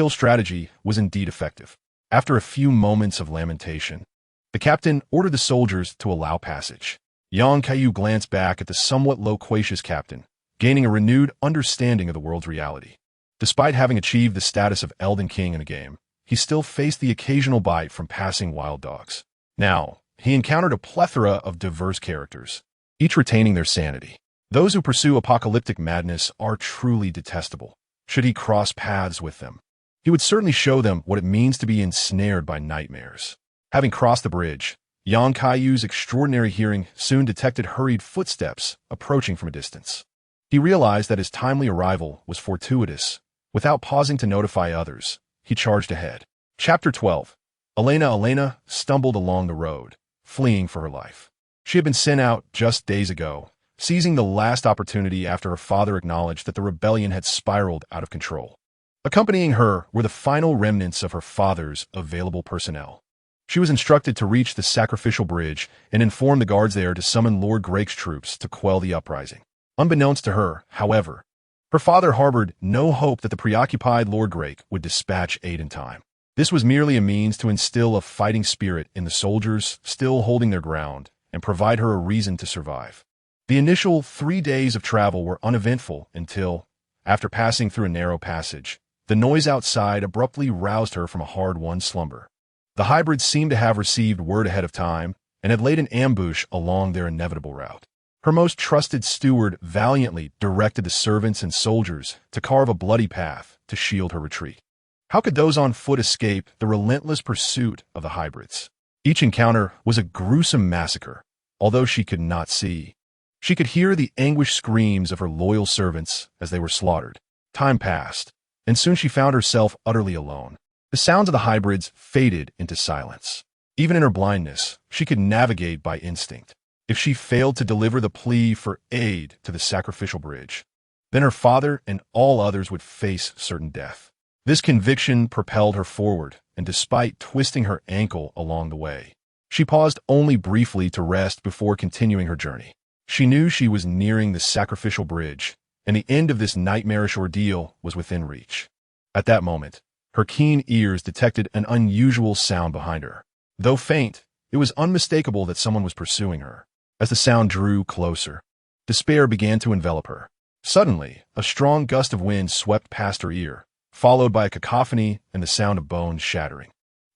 strategy was indeed effective. After a few moments of lamentation, the captain ordered the soldiers to allow passage. Young Kaiyu glanced back at the somewhat loquacious captain, gaining a renewed understanding of the world's reality. Despite having achieved the status of Elden King in a game, he still faced the occasional bite from passing wild dogs. Now, he encountered a plethora of diverse characters, each retaining their sanity. Those who pursue apocalyptic madness are truly detestable. Should he cross paths with them, he would certainly show them what it means to be ensnared by nightmares. Having crossed the bridge, Yang Kaiyu's extraordinary hearing soon detected hurried footsteps approaching from a distance. He realized that his timely arrival was fortuitous. Without pausing to notify others, he charged ahead. Chapter 12. Elena stumbled along the road, fleeing for her life. She had been sent out just days ago, seizing the last opportunity after her father acknowledged that the rebellion had spiraled out of control. Accompanying her were the final remnants of her father's available personnel. She was instructed to reach the sacrificial bridge and inform the guards there to summon Lord Grake's troops to quell the uprising. Unbeknownst to her, however, her father harbored no hope that the preoccupied Lord Grake would dispatch aid in time. This was merely a means to instill a fighting spirit in the soldiers still holding their ground and provide her a reason to survive. The initial 3 days of travel were uneventful until, after passing through a narrow passage, the noise outside abruptly roused her from a hard-won slumber. The hybrids seemed to have received word ahead of time and had laid an ambush along their inevitable route. Her most trusted steward valiantly directed the servants and soldiers to carve a bloody path to shield her retreat. How could those on foot escape the relentless pursuit of the hybrids? Each encounter was a gruesome massacre, although she could not see. She could hear the anguished screams of her loyal servants as they were slaughtered. Time passed, and soon she found herself utterly alone. The sounds of the hybrids faded into silence. Even in her blindness, she could navigate by instinct. If she failed to deliver the plea for aid to the sacrificial bridge, then her father and all others would face certain death. This conviction propelled her forward, and despite twisting her ankle along the way, she paused only briefly to rest before continuing her journey. She knew she was nearing the sacrificial bridge, and the end of this nightmarish ordeal was within reach. At that moment, her keen ears detected an unusual sound behind her. Though faint, it was unmistakable that someone was pursuing her. As the sound drew closer, despair began to envelop her. Suddenly, a strong gust of wind swept past her ear, followed by a cacophony and the sound of bones shattering.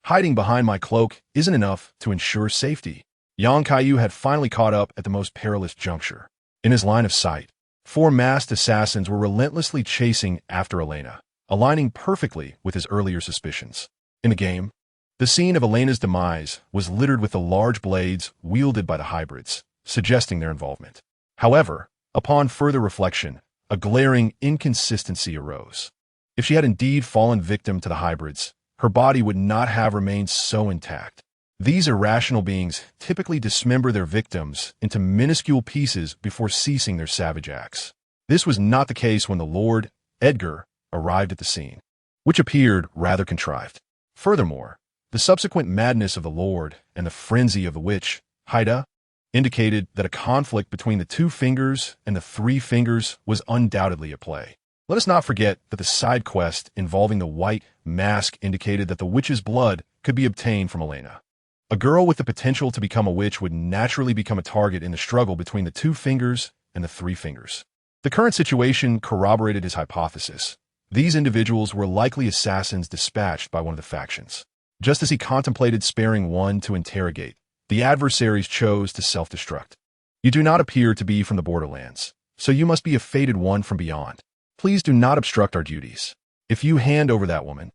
Hiding behind my cloak isn't enough to ensure safety. Yang Kaiyu had finally caught up at the most perilous juncture. In his line of sight, 4 masked assassins were relentlessly chasing after Elena, aligning perfectly with his earlier suspicions. In the game, the scene of Elena's demise was littered with the large blades wielded by the hybrids, suggesting their involvement. However, upon further reflection, a glaring inconsistency arose. If she had indeed fallen victim to the hybrids, her body would not have remained so intact. These irrational beings typically dismember their victims into minuscule pieces before ceasing their savage acts. This was not the case when the Lord Edgar arrived at the scene, which appeared rather contrived. Furthermore, The subsequent madness of the Lord and the frenzy of the witch, Haida, indicated that a conflict between the two fingers and the three fingers was undoubtedly at play. Let us not forget that the side quest involving the white mask indicated that the witch's blood could be obtained from Elena. A girl with the potential to become a witch would naturally become a target in the struggle between the two fingers and the three fingers. The current situation corroborated his hypothesis. These individuals were likely assassins dispatched by one of the factions. Just as he contemplated sparing one to interrogate, the adversaries chose to self-destruct. You do not appear to be from the borderlands, so you must be a fated one from beyond. Please do not obstruct our duties. If you hand over that woman,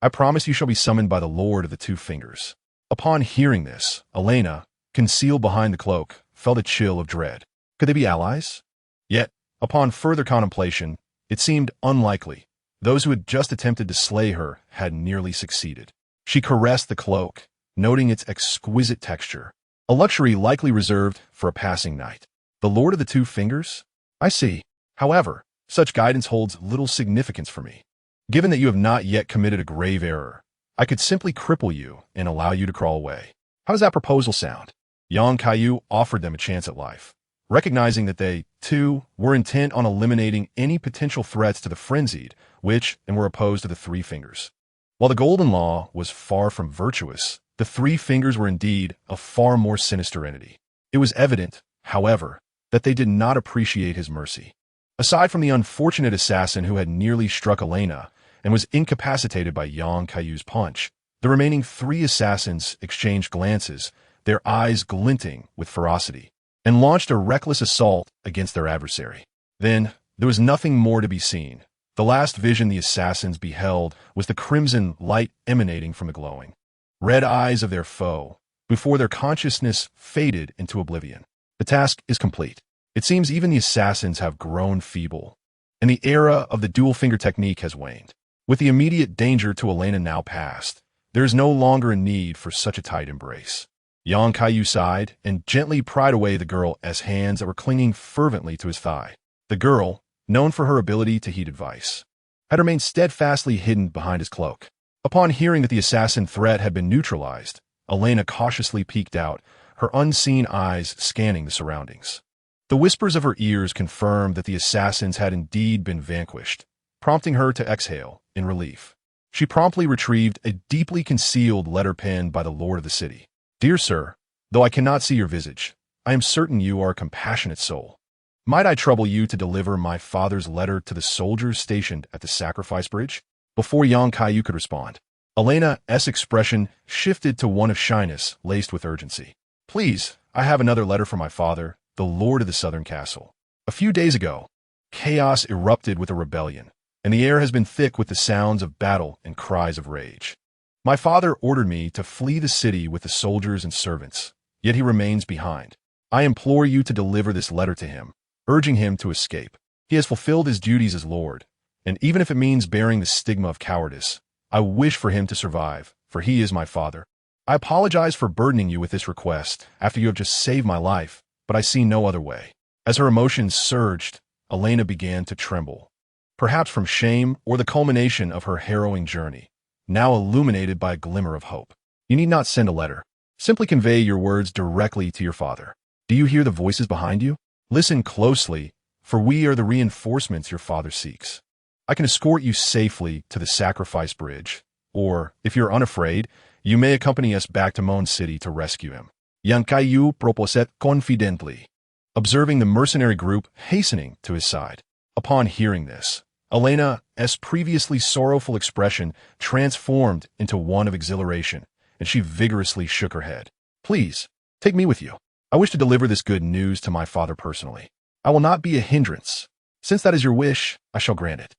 I promise you shall be summoned by the Lord of the Two Fingers. Upon hearing this, Elena, concealed behind the cloak, felt a chill of dread. Could they be allies? Yet, upon further contemplation, it seemed unlikely. Those who had just attempted to slay her had nearly succeeded. She caressed the cloak, noting its exquisite texture, a luxury likely reserved for a passing knight. The Lord of the Two Fingers? I see. However, such guidance holds little significance for me. Given that you have not yet committed a grave error, I could simply cripple you and allow you to crawl away. How does that proposal sound? Young Kaiyu offered them a chance at life, recognizing that they, too, were intent on eliminating any potential threats to the frenzied, and were opposed to the Three Fingers. While the Golden Law was far from virtuous, the Three Fingers were indeed a far more sinister entity. It was evident, however, that they did not appreciate his mercy. Aside from the unfortunate assassin who had nearly struck Elena and was incapacitated by Yang Kaiyu's punch, the remaining three assassins exchanged glances, their eyes glinting with ferocity, and launched a reckless assault against their adversary. Then, there was nothing more to be seen. The last vision the assassins beheld was the crimson light emanating from the glowing red eyes of their foe, before their consciousness faded into oblivion. The task is complete. It seems even the assassins have grown feeble, and the era of the dual-finger technique has waned. With the immediate danger to Elena now past, there is no longer a need for such a tight embrace. Yang Kaiyu sighed and gently pried away the girl's hands that were clinging fervently to his thigh. The girl, known for her ability to heed advice, had remained steadfastly hidden behind his cloak. Upon hearing that the assassin threat had been neutralized, Elena cautiously peeked out, her unseen eyes scanning the surroundings. The whispers of her ears confirmed that the assassins had indeed been vanquished, prompting her to exhale in relief. She promptly retrieved a deeply concealed letter penned by the Lord of the City. Dear Sir, though I cannot see your visage, I am certain you are a compassionate soul. Might I trouble you to deliver my father's letter to the soldiers stationed at the Sacrifice Bridge? Before Yang Kaiyu could respond, Elena's expression shifted to one of shyness laced with urgency. Please, I have another letter from my father, the Lord of the Southern Castle. A few days ago, chaos erupted with a rebellion, and the air has been thick with the sounds of battle and cries of rage. My father ordered me to flee the city with the soldiers and servants, yet he remains behind. I implore you to deliver this letter to him, urging him to escape. He has fulfilled his duties as Lord, and even if it means bearing the stigma of cowardice, I wish for him to survive, for he is my father. I apologize for burdening you with this request after you have just saved my life, but I see no other way. As her emotions surged, Elena began to tremble, perhaps from shame or the culmination of her harrowing journey, now illuminated by a glimmer of hope. You need not send a letter. Simply convey your words directly to your father. Do you hear the voices behind you? Listen closely, for we are the reinforcements your father seeks. I can escort you safely to the Sacrifice Bridge, or, if you're unafraid, you may accompany us back to Mon City to rescue him. Yang Kaiyu proposed confidently, observing the mercenary group hastening to his side. Upon hearing this, Elena's previously sorrowful expression transformed into one of exhilaration, and she vigorously shook her head. Please, take me with you. I wish to deliver this good news to my father personally. I will not be a hindrance. Since that is your wish, I shall grant it.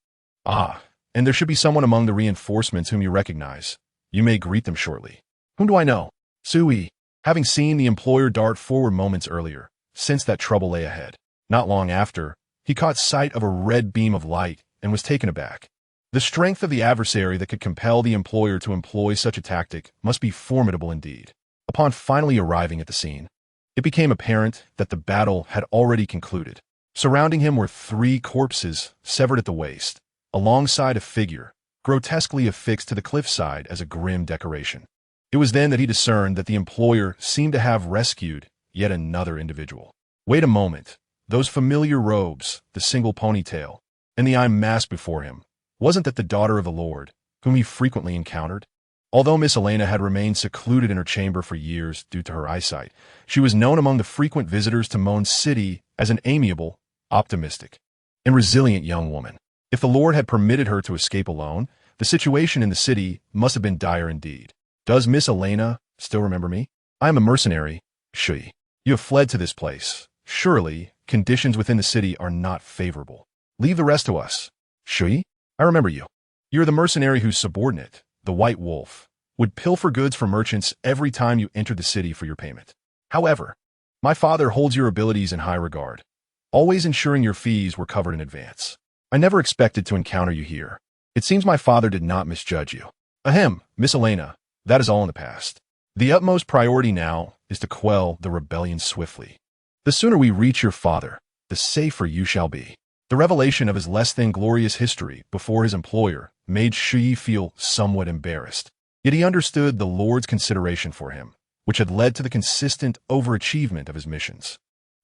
Ah, and there should be someone among the reinforcements whom you recognize. You may greet them shortly. Whom do I know? Sui, having seen the employer dart forward moments earlier, sensed that trouble lay ahead. Not long after, he caught sight of a red beam of light and was taken aback. The strength of the adversary that could compel the employer to employ such a tactic must be formidable indeed. Upon finally arriving at the scene, it became apparent that the battle had already concluded. Surrounding him were three corpses severed at the waist, alongside a figure, grotesquely affixed to the cliffside as a grim decoration. It was then that he discerned that the employer seemed to have rescued yet another individual. Wait a moment. Those familiar robes, the single ponytail, and the eye mask before him, wasn't that the daughter of the Lord, whom he frequently encountered? Although Miss Elena had remained secluded in her chamber for years due to her eyesight, she was known among the frequent visitors to Moan City as an amiable, optimistic, and resilient young woman. If the Lord had permitted her to escape alone, the situation in the city must have been dire indeed. Does Miss Elena still remember me? I am a mercenary, Shui. You have fled to this place. Surely, conditions within the city are not favorable. Leave the rest to us. Shui, I remember you. You're the mercenary whose subordinate, the White Wolf, would pilfer goods from merchants every time you entered the city for your payment. However, my father holds your abilities in high regard, always ensuring your fees were covered in advance. I never expected to encounter you here. It seems my father did not misjudge you. Ahem, Miss Elena, that is all in the past. The utmost priority now is to quell the rebellion swiftly. The sooner we reach your father, the safer you shall be. The revelation of his less than glorious history before his employer made Shui feel somewhat embarrassed. Yet he understood the Lord's consideration for him, which had led to the consistent overachievement of his missions.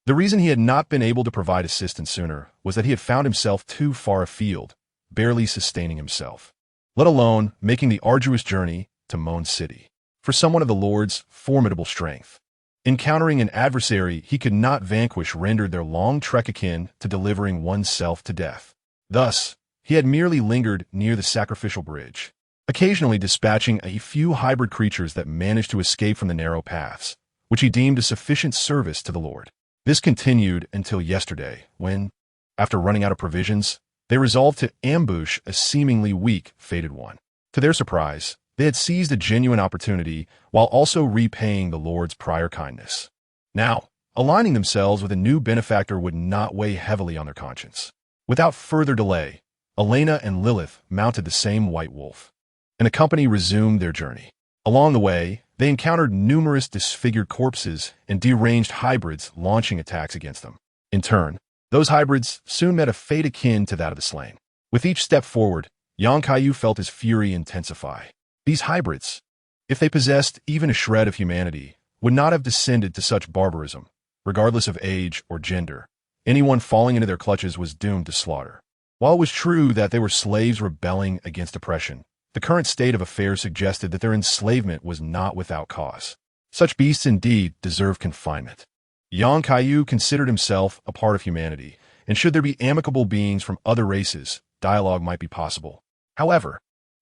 The reason he had not been able to provide assistance sooner was that he had found himself too far afield, barely sustaining himself, let alone making the arduous journey to Moan City. For someone of the Lord's formidable strength, encountering an adversary he could not vanquish rendered their long trek akin to delivering oneself to death. Thus, he had merely lingered near the sacrificial bridge, occasionally dispatching a few hybrid creatures that managed to escape from the narrow paths, which he deemed a sufficient service to the Lord. This continued until yesterday, when, after running out of provisions, they resolved to ambush a seemingly weak, fated one. To their surprise, they had seized a genuine opportunity while also repaying the Lord's prior kindness. Now, aligning themselves with a new benefactor would not weigh heavily on their conscience. Without further delay, Elena and Lilith mounted the same White Wolf, and the company resumed their journey. Along the way, they encountered numerous disfigured corpses and deranged hybrids launching attacks against them. In turn, those hybrids soon met a fate akin to that of the slain. With each step forward, Kaiyu felt his fury intensify. These hybrids, if they possessed even a shred of humanity, would not have descended to such barbarism, regardless of age or gender. Anyone falling into their clutches was doomed to slaughter. While it was true that they were slaves rebelling against oppression, the current state of affairs suggested that their enslavement was not without cause. Such beasts indeed deserve confinement. Kaiyu considered himself a part of humanity, and should there be amicable beings from other races, dialogue might be possible. However,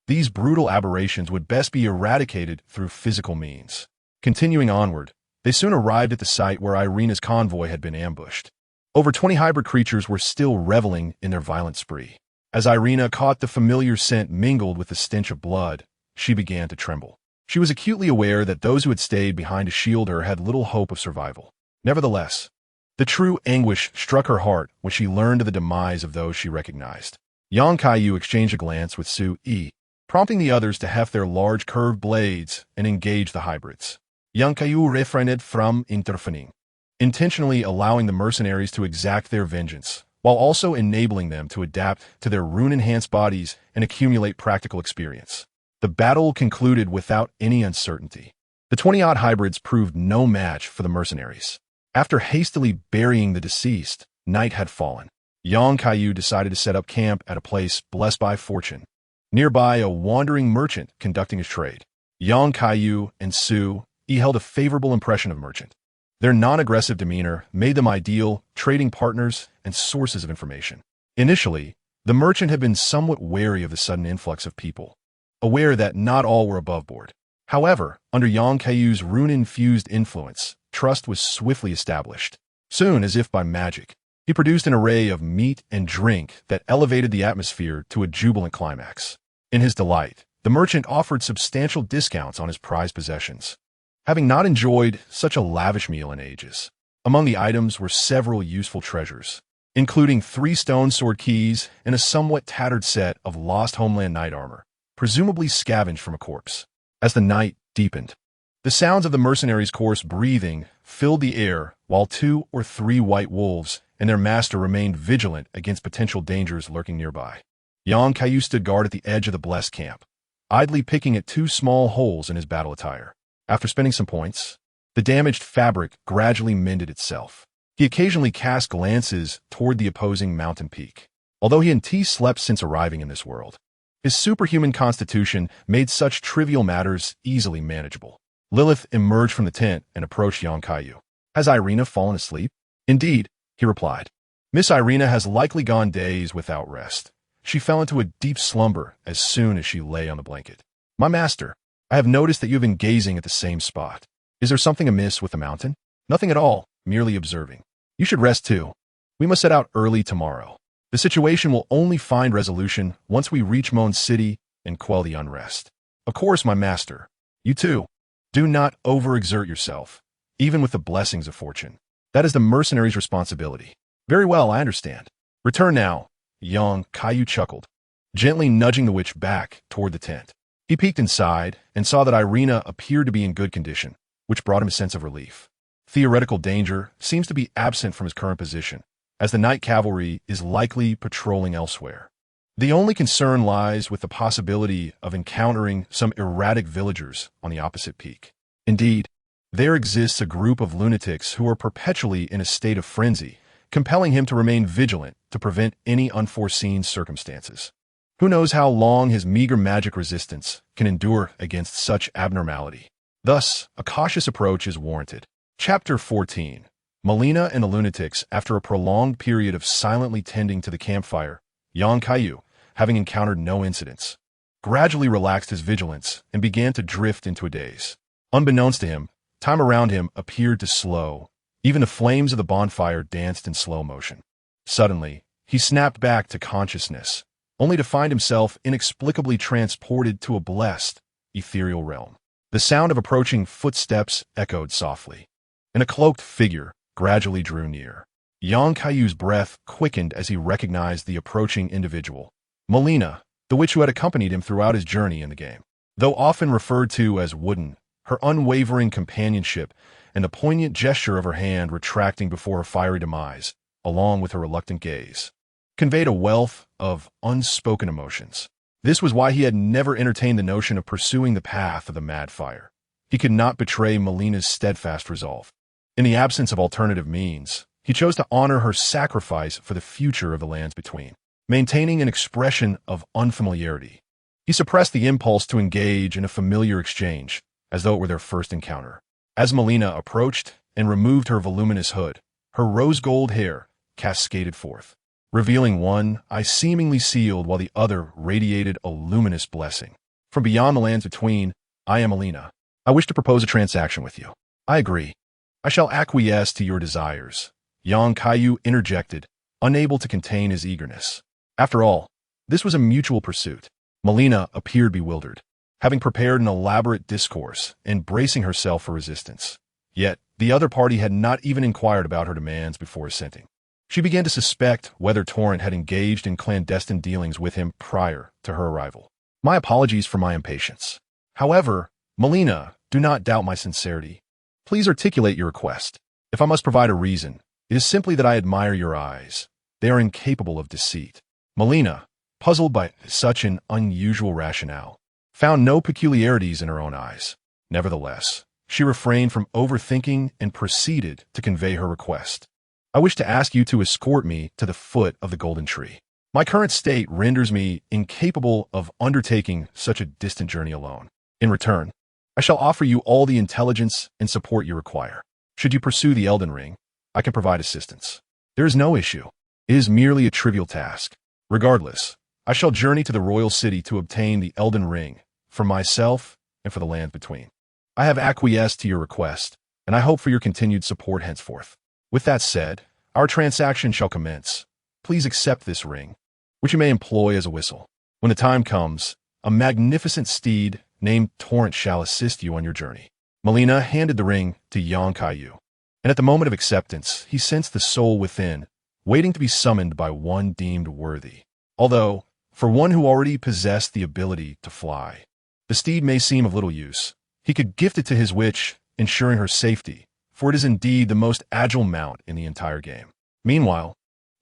these brutal aberrations would best be eradicated through physical means. Continuing onward, they soon arrived at the site where Irina's convoy had been ambushed. Over 20 hybrid creatures were still reveling in their violent spree. As Irina caught the familiar scent mingled with the stench of blood, she began to tremble. She was acutely aware that those who had stayed behind to shield her had little hope of survival. Nevertheless, the true anguish struck her heart when she learned of the demise of those she recognized. Kaiyu exchanged a glance with Su-E, prompting the others to heft their large curved blades and engage the hybrids. Kaiyu refrained from intervening, intentionally allowing the mercenaries to exact their vengeance, while also enabling them to adapt to their rune-enhanced bodies and accumulate practical experience. The battle concluded without any uncertainty. The 20-odd hybrids proved no match for the mercenaries. After hastily burying the deceased, night had fallen. Kaiyu decided to set up camp at a place blessed by fortune. Nearby, a wandering merchant conducting his trade. Kaiyu and Su-E held a favorable impression of the merchant. Their non-aggressive demeanor made them ideal trading partners and sources of information. Initially, the merchant had been somewhat wary of the sudden influx of people, aware that not all were above board. However, under Kaiyu's rune-infused influence, trust was swiftly established. Soon, as if by magic, he produced an array of meat and drink that elevated the atmosphere to a jubilant climax. In his delight, the merchant offered substantial discounts on his prized possessions, having not enjoyed such a lavish meal in ages. Among the items were several useful treasures, including 3 stone sword keys and a somewhat tattered set of lost homeland knight armor, presumably scavenged from a corpse. As the night deepened, the sounds of the mercenaries' coarse breathing filled the air, while 2 or 3 white wolves and their master remained vigilant against potential dangers lurking nearby. Kaiyu stood guard at the edge of the blessed camp, idly picking at 2 small holes in his battle attire. After spending some points, the damaged fabric gradually mended itself. He occasionally cast glances toward the opposing mountain peak. Although he and T slept since arriving in this world, his superhuman constitution made such trivial matters easily manageable. Lilith emerged from the tent and approached young Kaiyu. Has Irina fallen asleep? Indeed, he replied. Miss Irina has likely gone days without rest. She fell into a deep slumber as soon as she lay on the blanket. My master, I have noticed that you have been gazing at the same spot. Is there something amiss with the mountain? Nothing at all, merely observing. You should rest too. We must set out early tomorrow. The situation will only find resolution once we reach Moan City and quell the unrest. Of course, my master. You too. Do not overexert yourself, even with the blessings of fortune. That is the mercenary's responsibility. Very well, I understand. Return now. Young Kaiyu chuckled, gently nudging the witch back toward the tent. He peeked inside and saw that Irina appeared to be in good condition, which brought him a sense of relief. Theoretical danger seems to be absent from his current position, as the night cavalry is likely patrolling elsewhere. The only concern lies with the possibility of encountering some erratic villagers on the opposite peak. Indeed, there exists a group of lunatics who are perpetually in a state of frenzy, compelling him to remain vigilant to prevent any unforeseen circumstances. Who knows how long his meager magic resistance can endure against such abnormality. Thus, a cautious approach is warranted. Chapter 14. Melina and the lunatics, after a prolonged period of silently tending to the campfire, young Kaiyu, having encountered no incidents, gradually relaxed his vigilance and began to drift into a daze. Unbeknownst to him, time around him appeared to slow. Even the flames of the bonfire danced in slow motion. Suddenly, he snapped back to consciousness, only to find himself inexplicably transported to a blessed, ethereal realm. The sound of approaching footsteps echoed softly, and a cloaked figure gradually drew near. Young Kaiyu's breath quickened as he recognized the approaching individual, Melina, the witch who had accompanied him throughout his journey in the game. Though often referred to as Wooden, her unwavering companionship and the poignant gesture of her hand retracting before her fiery demise, along with her reluctant gaze, conveyed a wealth of unspoken emotions. This was why he had never entertained the notion of pursuing the path of the mad fire. He could not betray Melina's steadfast resolve. In the absence of alternative means, he chose to honor her sacrifice for the future of the lands between, maintaining an expression of unfamiliarity. He suppressed the impulse to engage in a familiar exchange, as though it were their first encounter. As Melina approached and removed her voluminous hood, her rose-gold hair cascaded forth, revealing one eye seemingly sealed while the other radiated a luminous blessing. From beyond the lands between, I am Melina. I wish to propose a transaction with you. I agree. I shall acquiesce to your desires. Young Kaiyu interjected, unable to contain his eagerness. After all, this was a mutual pursuit. Melina appeared bewildered, having prepared an elaborate discourse and bracing herself for resistance. Yet, the other party had not even inquired about her demands before assenting. She began to suspect whether Torrent had engaged in clandestine dealings with him prior to her arrival. My apologies for my impatience. However, Melina, do not doubt my sincerity. Please articulate your request. If I must provide a reason, it is simply that I admire your eyes. They are incapable of deceit. Melina, puzzled by such an unusual rationale, found no peculiarities in her own eyes. Nevertheless, she refrained from overthinking and proceeded to convey her request. I wish to ask you to escort me to the foot of the golden tree. My current state renders me incapable of undertaking such a distant journey alone. In return, I shall offer you all the intelligence and support you require. Should you pursue the Elden Ring, I can provide assistance. There is no issue. It is merely a trivial task. Regardless, I shall journey to the royal city to obtain the Elden Ring, for myself and for the land between. I have acquiesced to your request, and I hope for your continued support henceforth. With that said, our transaction shall commence. Please accept this ring, which you may employ as a whistle. When the time comes, a magnificent steed named Torrent shall assist you on your journey. Melina handed the ring to young Kaiyu, and at the moment of acceptance, he sensed the soul within, waiting to be summoned by one deemed worthy. Although, for one who already possessed the ability to fly, the steed may seem of little use. He could gift it to his witch, ensuring her safety, for it is indeed the most agile mount in the entire game. Meanwhile,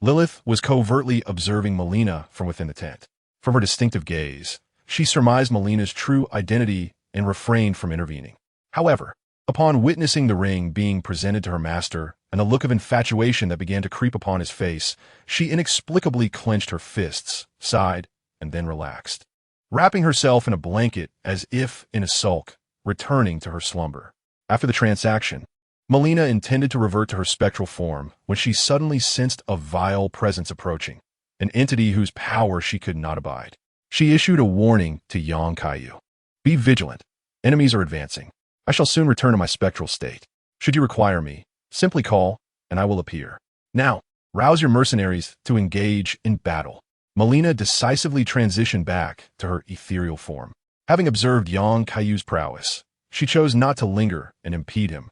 Lilith was covertly observing Melina from within the tent. From her distinctive gaze, she surmised Melina's true identity and refrained from intervening. However, upon witnessing the ring being presented to her master and a look of infatuation that began to creep upon his face, she inexplicably clenched her fists, sighed, and then relaxed, wrapping herself in a blanket as if in a sulk, returning to her slumber. After the transaction, Melina intended to revert to her spectral form when she suddenly sensed a vile presence approaching, an entity whose power she could not abide. She issued a warning to young Kaiyu. Be vigilant. Enemies are advancing. I shall soon return to my spectral state. Should you require me, simply call, and I will appear. Now, rouse your mercenaries to engage in battle. Melina decisively transitioned back to her ethereal form. Having observed young Kaiyu's prowess, she chose not to linger and impede him,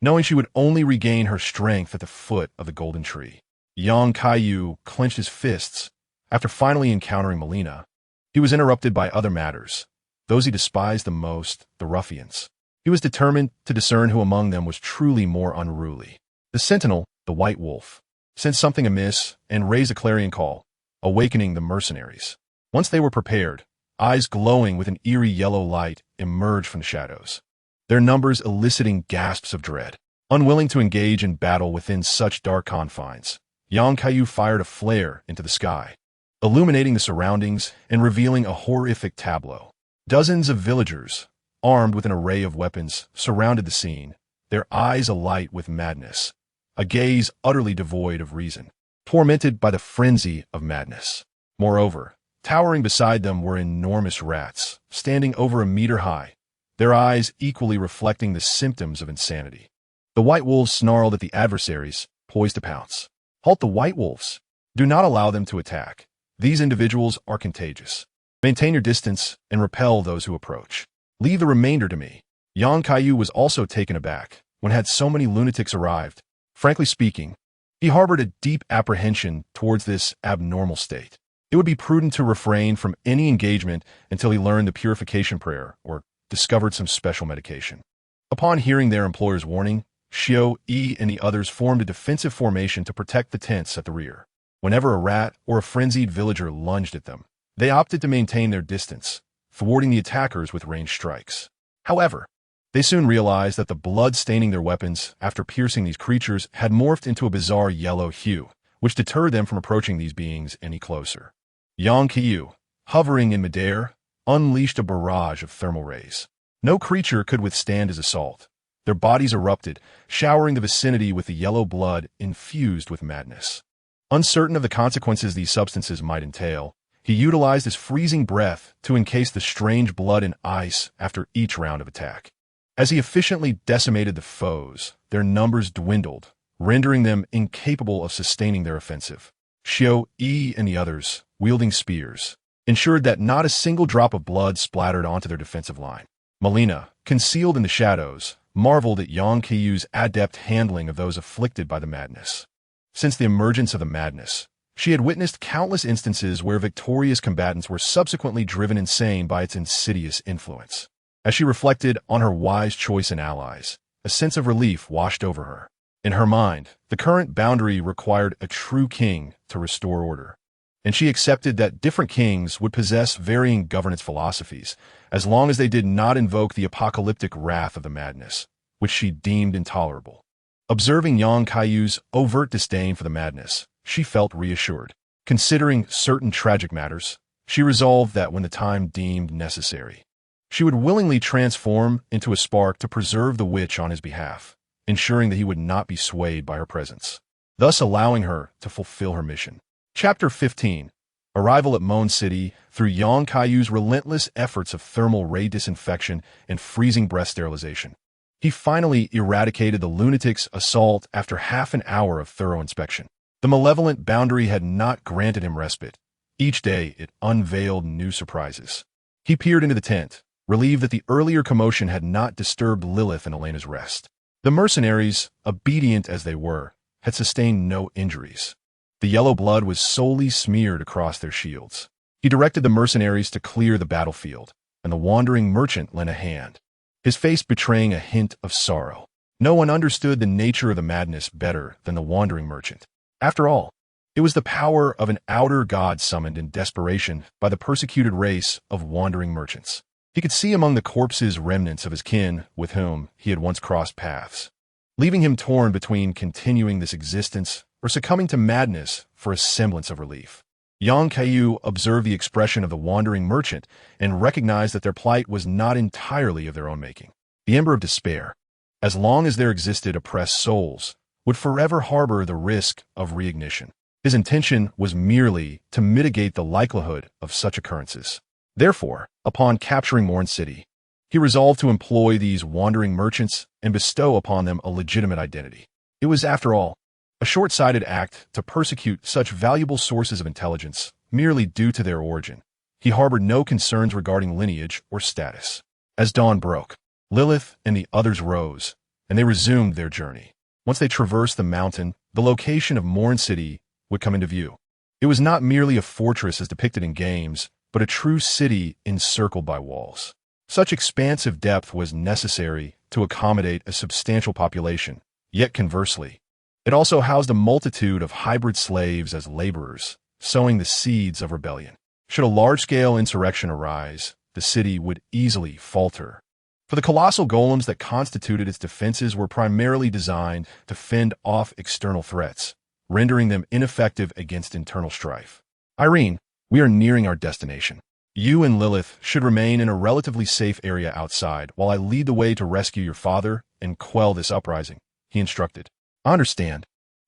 knowing she would only regain her strength at the foot of the golden tree. Young Kaiyu clenched his fists. After finally encountering Melina, he was interrupted by other matters, those he despised the most, the ruffians. He was determined to discern who among them was truly more unruly. The sentinel, the white wolf, sensed something amiss and raised a clarion call, awakening the mercenaries. Once they were prepared, eyes glowing with an eerie yellow light emerged from the shadows, their numbers eliciting gasps of dread. Unwilling to engage in battle within such dark confines, Yang Kaiyu fired a flare into the sky, illuminating the surroundings and revealing a horrific tableau. Dozens of villagers, armed with an array of weapons, surrounded the scene, their eyes alight with madness, a gaze utterly devoid of reason, tormented by the frenzy of madness. Moreover, towering beside them were enormous rats, standing over a meter high, their eyes equally reflecting the symptoms of insanity. The white wolves snarled at the adversaries, poised to pounce. Halt the white wolves. Do not allow them to attack. These individuals are contagious. Maintain your distance and repel those who approach. Leave the remainder to me. Yang Kaiyu was also taken aback when had so many lunatics arrived. Frankly speaking, he harbored a deep apprehension towards this abnormal state. It would be prudent to refrain from any engagement until he learned the purification prayer or discovered some special medication. Upon hearing their employer's warning, Xiao, Yi, and the others formed a defensive formation to protect the tents at the rear. Whenever a rat or a frenzied villager lunged at them, they opted to maintain their distance, thwarting the attackers with ranged strikes. However, they soon realized that the blood staining their weapons after piercing these creatures had morphed into a bizarre yellow hue, which deterred them from approaching these beings any closer. Yang Kaiyu, hovering in midair, unleashed a barrage of thermal rays. No creature could withstand his assault. Their bodies erupted, showering the vicinity with the yellow blood infused with madness. Uncertain of the consequences these substances might entail, he utilized his freezing breath to encase the strange blood in ice after each round of attack. As he efficiently decimated the foes, their numbers dwindled, rendering them incapable of sustaining their offensive. Xiao, Yi, and the others, wielding spears, ensured that not a single drop of blood splattered onto their defensive line. Melina, concealed in the shadows, marveled at Yang Kaiyu's adept handling of those afflicted by the madness. Since the emergence of the madness, she had witnessed countless instances where victorious combatants were subsequently driven insane by its insidious influence. As she reflected on her wise choice in allies, a sense of relief washed over her. In her mind, the current boundary required a true king to restore order, and she accepted that different kings would possess varying governance philosophies, as long as they did not invoke the apocalyptic wrath of the madness, which she deemed intolerable. Observing Yang Kaiyu's overt disdain for the madness, she felt reassured. Considering certain tragic matters, she resolved that when the time deemed necessary, she would willingly transform into a spark to preserve the witch on his behalf, ensuring that he would not be swayed by her presence, thus allowing her to fulfill her mission. Chapter 15. Arrival at Moan City through Yang Kaiyu's relentless efforts of thermal ray disinfection and freezing breath sterilization. He finally eradicated the lunatic's assault after half an hour of thorough inspection. The malevolent boundary had not granted him respite. Each day, it unveiled new surprises. He peered into the tent, relieved that the earlier commotion had not disturbed Lilith and Elena's rest. The mercenaries, obedient as they were, had sustained no injuries. The yellow blood was solely smeared across their shields. He directed the mercenaries to clear the battlefield, and the wandering merchant lent a hand, his face betraying a hint of sorrow. No one understood the nature of the madness better than the wandering merchant. After all, it was the power of an outer god summoned in desperation by the persecuted race of wandering merchants. He could see among the corpses remnants of his kin with whom he had once crossed paths, leaving him torn between continuing this existence or succumbing to madness for a semblance of relief. Young Kaiyu observed the expression of the wandering merchant and recognized that their plight was not entirely of their own making. The ember of despair, as long as there existed oppressed souls, would forever harbor the risk of reignition. His intention was merely to mitigate the likelihood of such occurrences. Therefore, upon capturing Morn City, he resolved to employ these wandering merchants and bestow upon them a legitimate identity. It was, after all, a short-sighted act to persecute such valuable sources of intelligence merely due to their origin. He harbored no concerns regarding lineage or status. As dawn broke, Lilith and the others rose, and they resumed their journey. Once they traversed the mountain, the location of Morn City would come into view. It was not merely a fortress as depicted in games, but a true city encircled by walls. Such expansive depth was necessary to accommodate a substantial population, yet conversely, it also housed a multitude of hybrid slaves as laborers, sowing the seeds of rebellion. Should a large-scale insurrection arise, the city would easily falter. For the colossal golems that constituted its defenses were primarily designed to fend off external threats, rendering them ineffective against internal strife. Irene, we are nearing our destination. You and Lilith should remain in a relatively safe area outside while I lead the way to rescue your father and quell this uprising, he instructed. I understand.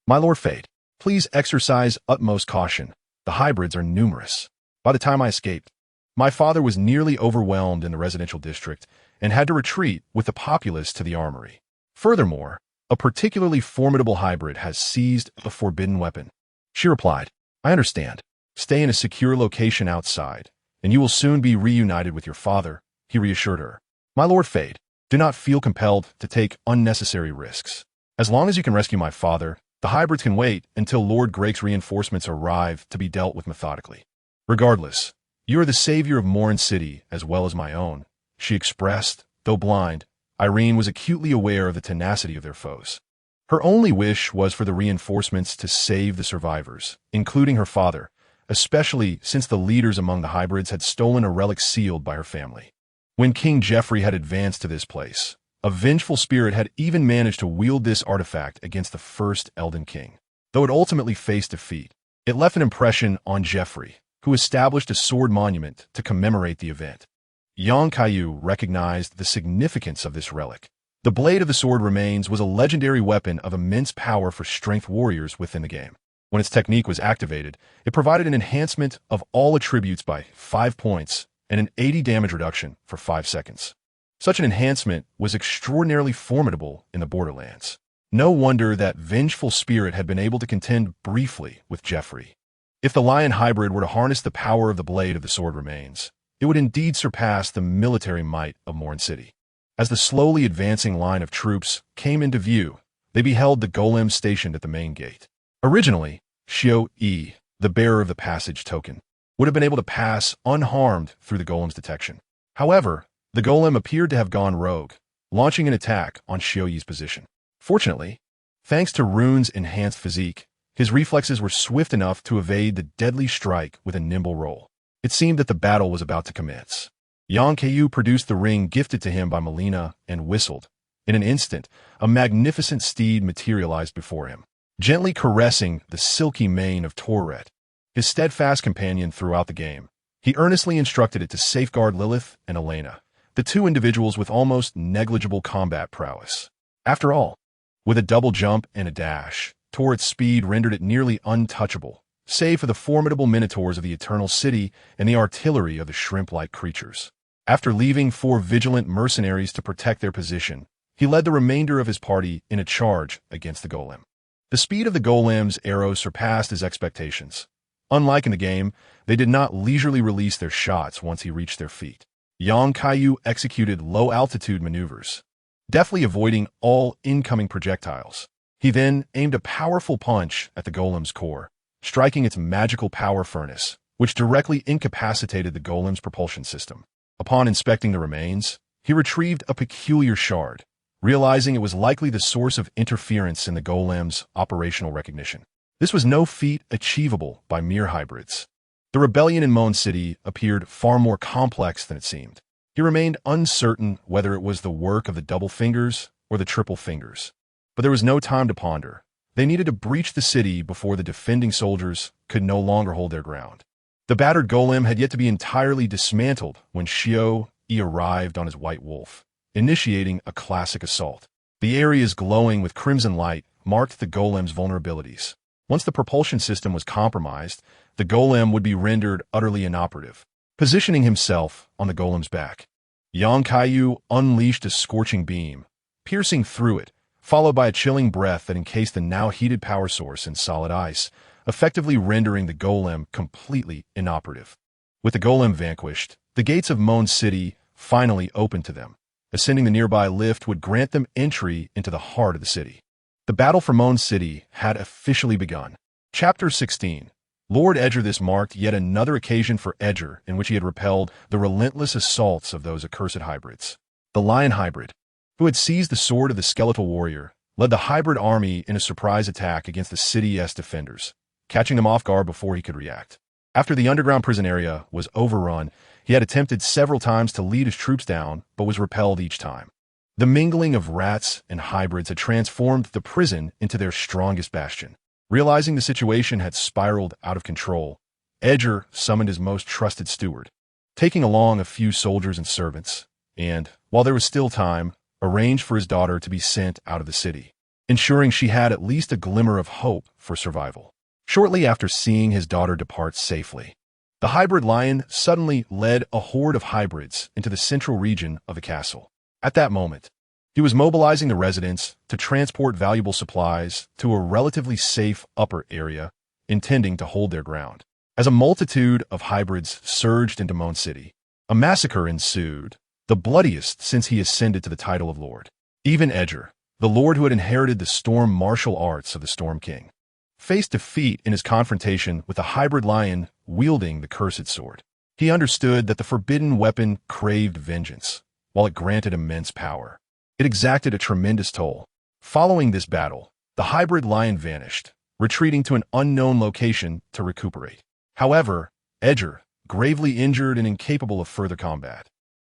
My Lord Fate, please exercise utmost caution. The hybrids are numerous. By the time I escaped, my father was nearly overwhelmed in the residential district and had to retreat with the populace to the armory. Furthermore, a particularly formidable hybrid has seized a forbidden weapon. She replied, I understand. Stay in a secure location outside, and you will soon be reunited with your father, he reassured her. My Lord Fate, do not feel compelled to take unnecessary risks. As long as you can rescue my father, the hybrids can wait until Lord Grake's reinforcements arrive to be dealt with methodically. Regardless, you are the savior of Morn City as well as my own, she expressed. Though blind, Irene was acutely aware of the tenacity of their foes. Her only wish was for the reinforcements to save the survivors, including her father, especially since the leaders among the hybrids had stolen a relic sealed by her family. When King Geoffrey had advanced to this place, a vengeful spirit had even managed to wield this artifact against the first Elden King. Though it ultimately faced defeat, it left an impression on Geoffrey, who established a sword monument to commemorate the event. Yang Kaiyu recognized the significance of this relic. The blade of the sword remains was a legendary weapon of immense power for strength warriors within the game. When its technique was activated, it provided an enhancement of all attributes by 5 points and an 80 damage reduction for 5 seconds. Such an enhancement was extraordinarily formidable in the Borderlands. No wonder that vengeful spirit had been able to contend briefly with Geoffrey. If the Lion hybrid were to harness the power of the blade of the sword remains, it would indeed surpass the military might of Morn City. As the slowly advancing line of troops came into view, they beheld the golems stationed at the main gate. Originally, Xiao-Yi, the bearer of the passage token, would have been able to pass unharmed through the golem's detection. However, the golem appeared to have gone rogue, launching an attack on Xiao-Yi's position. Fortunately, thanks to Rune's enhanced physique, his reflexes were swift enough to evade the deadly strike with a nimble roll. It seemed that the battle was about to commence. Yang Kaiyu produced the ring gifted to him by Melina and whistled. In an instant, a magnificent steed materialized before him, gently caressing the silky mane of Tourette. His steadfast companion throughout the game, he earnestly instructed it to safeguard Lilith and Elena, the two individuals with almost negligible combat prowess. After all, with a double jump and a dash, Tourette's speed rendered it nearly untouchable, save for the formidable minotaurs of the Eternal City and the artillery of the shrimp-like creatures. After leaving 4 vigilant mercenaries to protect their position, he led the remainder of his party in a charge against the golem. The speed of the golem's arrows surpassed his expectations. Unlike in the game, they did not leisurely release their shots once he reached their feet. Yang Kaiyu executed low-altitude maneuvers, deftly avoiding all incoming projectiles. He then aimed a powerful punch at the golem's core, striking its magical power furnace, which directly incapacitated the golem's propulsion system. Upon inspecting the remains, he retrieved a peculiar shard, realizing it was likely the source of interference in the golem's operational recognition. This was no feat achievable by mere hybrids. The rebellion in Morn City appeared far more complex than it seemed. He remained uncertain whether it was the work of the double fingers or the triple fingers. But there was no time to ponder. They needed to breach the city before the defending soldiers could no longer hold their ground. The battered golem had yet to be entirely dismantled when Xiao-Yi arrived on his white wolf, initiating a classic assault. The areas glowing with crimson light marked the golem's vulnerabilities. Once the propulsion system was compromised, the golem would be rendered utterly inoperative. Positioning himself on the golem's back, Kaiyu unleashed a scorching beam, piercing through it, followed by a chilling breath that encased the now heated power source in solid ice, effectively rendering the golem completely inoperative. With the golem vanquished, the gates of Moan City finally opened to them. Ascending the nearby lift would grant them entry into the heart of the city. The battle for Moan City had officially begun. Chapter 16. Lord Edgar. This marked yet another occasion for Edgar in which he had repelled the relentless assaults of those accursed hybrids. The lion hybrid, who had seized the sword of the skeletal warrior, led the hybrid army in a surprise attack against the city's defenders, catching them off guard before he could react. After the underground prison area was overrun, he had attempted several times to lead his troops down, but was repelled each time. The mingling of rats and hybrids had transformed the prison into their strongest bastion. Realizing the situation had spiraled out of control, Edgar summoned his most trusted steward, taking along a few soldiers and servants, and, while there was still time, arranged for his daughter to be sent out of the city, ensuring she had at least a glimmer of hope for survival. Shortly after seeing his daughter depart safely, the hybrid lion suddenly led a horde of hybrids into the central region of the castle. At that moment, he was mobilizing the residents to transport valuable supplies to a relatively safe upper area, intending to hold their ground. As a multitude of hybrids surged into Moan City, a massacre ensued, the bloodiest since he ascended to the title of Lord. Even Edgar, the Lord who had inherited the storm martial arts of the Storm King, faced defeat in his confrontation with the hybrid lion wielding the cursed sword. He understood that the forbidden weapon craved vengeance, while it granted immense power. It exacted a tremendous toll. Following this battle, the hybrid lion vanished, retreating to an unknown location to recuperate. However, Edgar, gravely injured and incapable of further combat,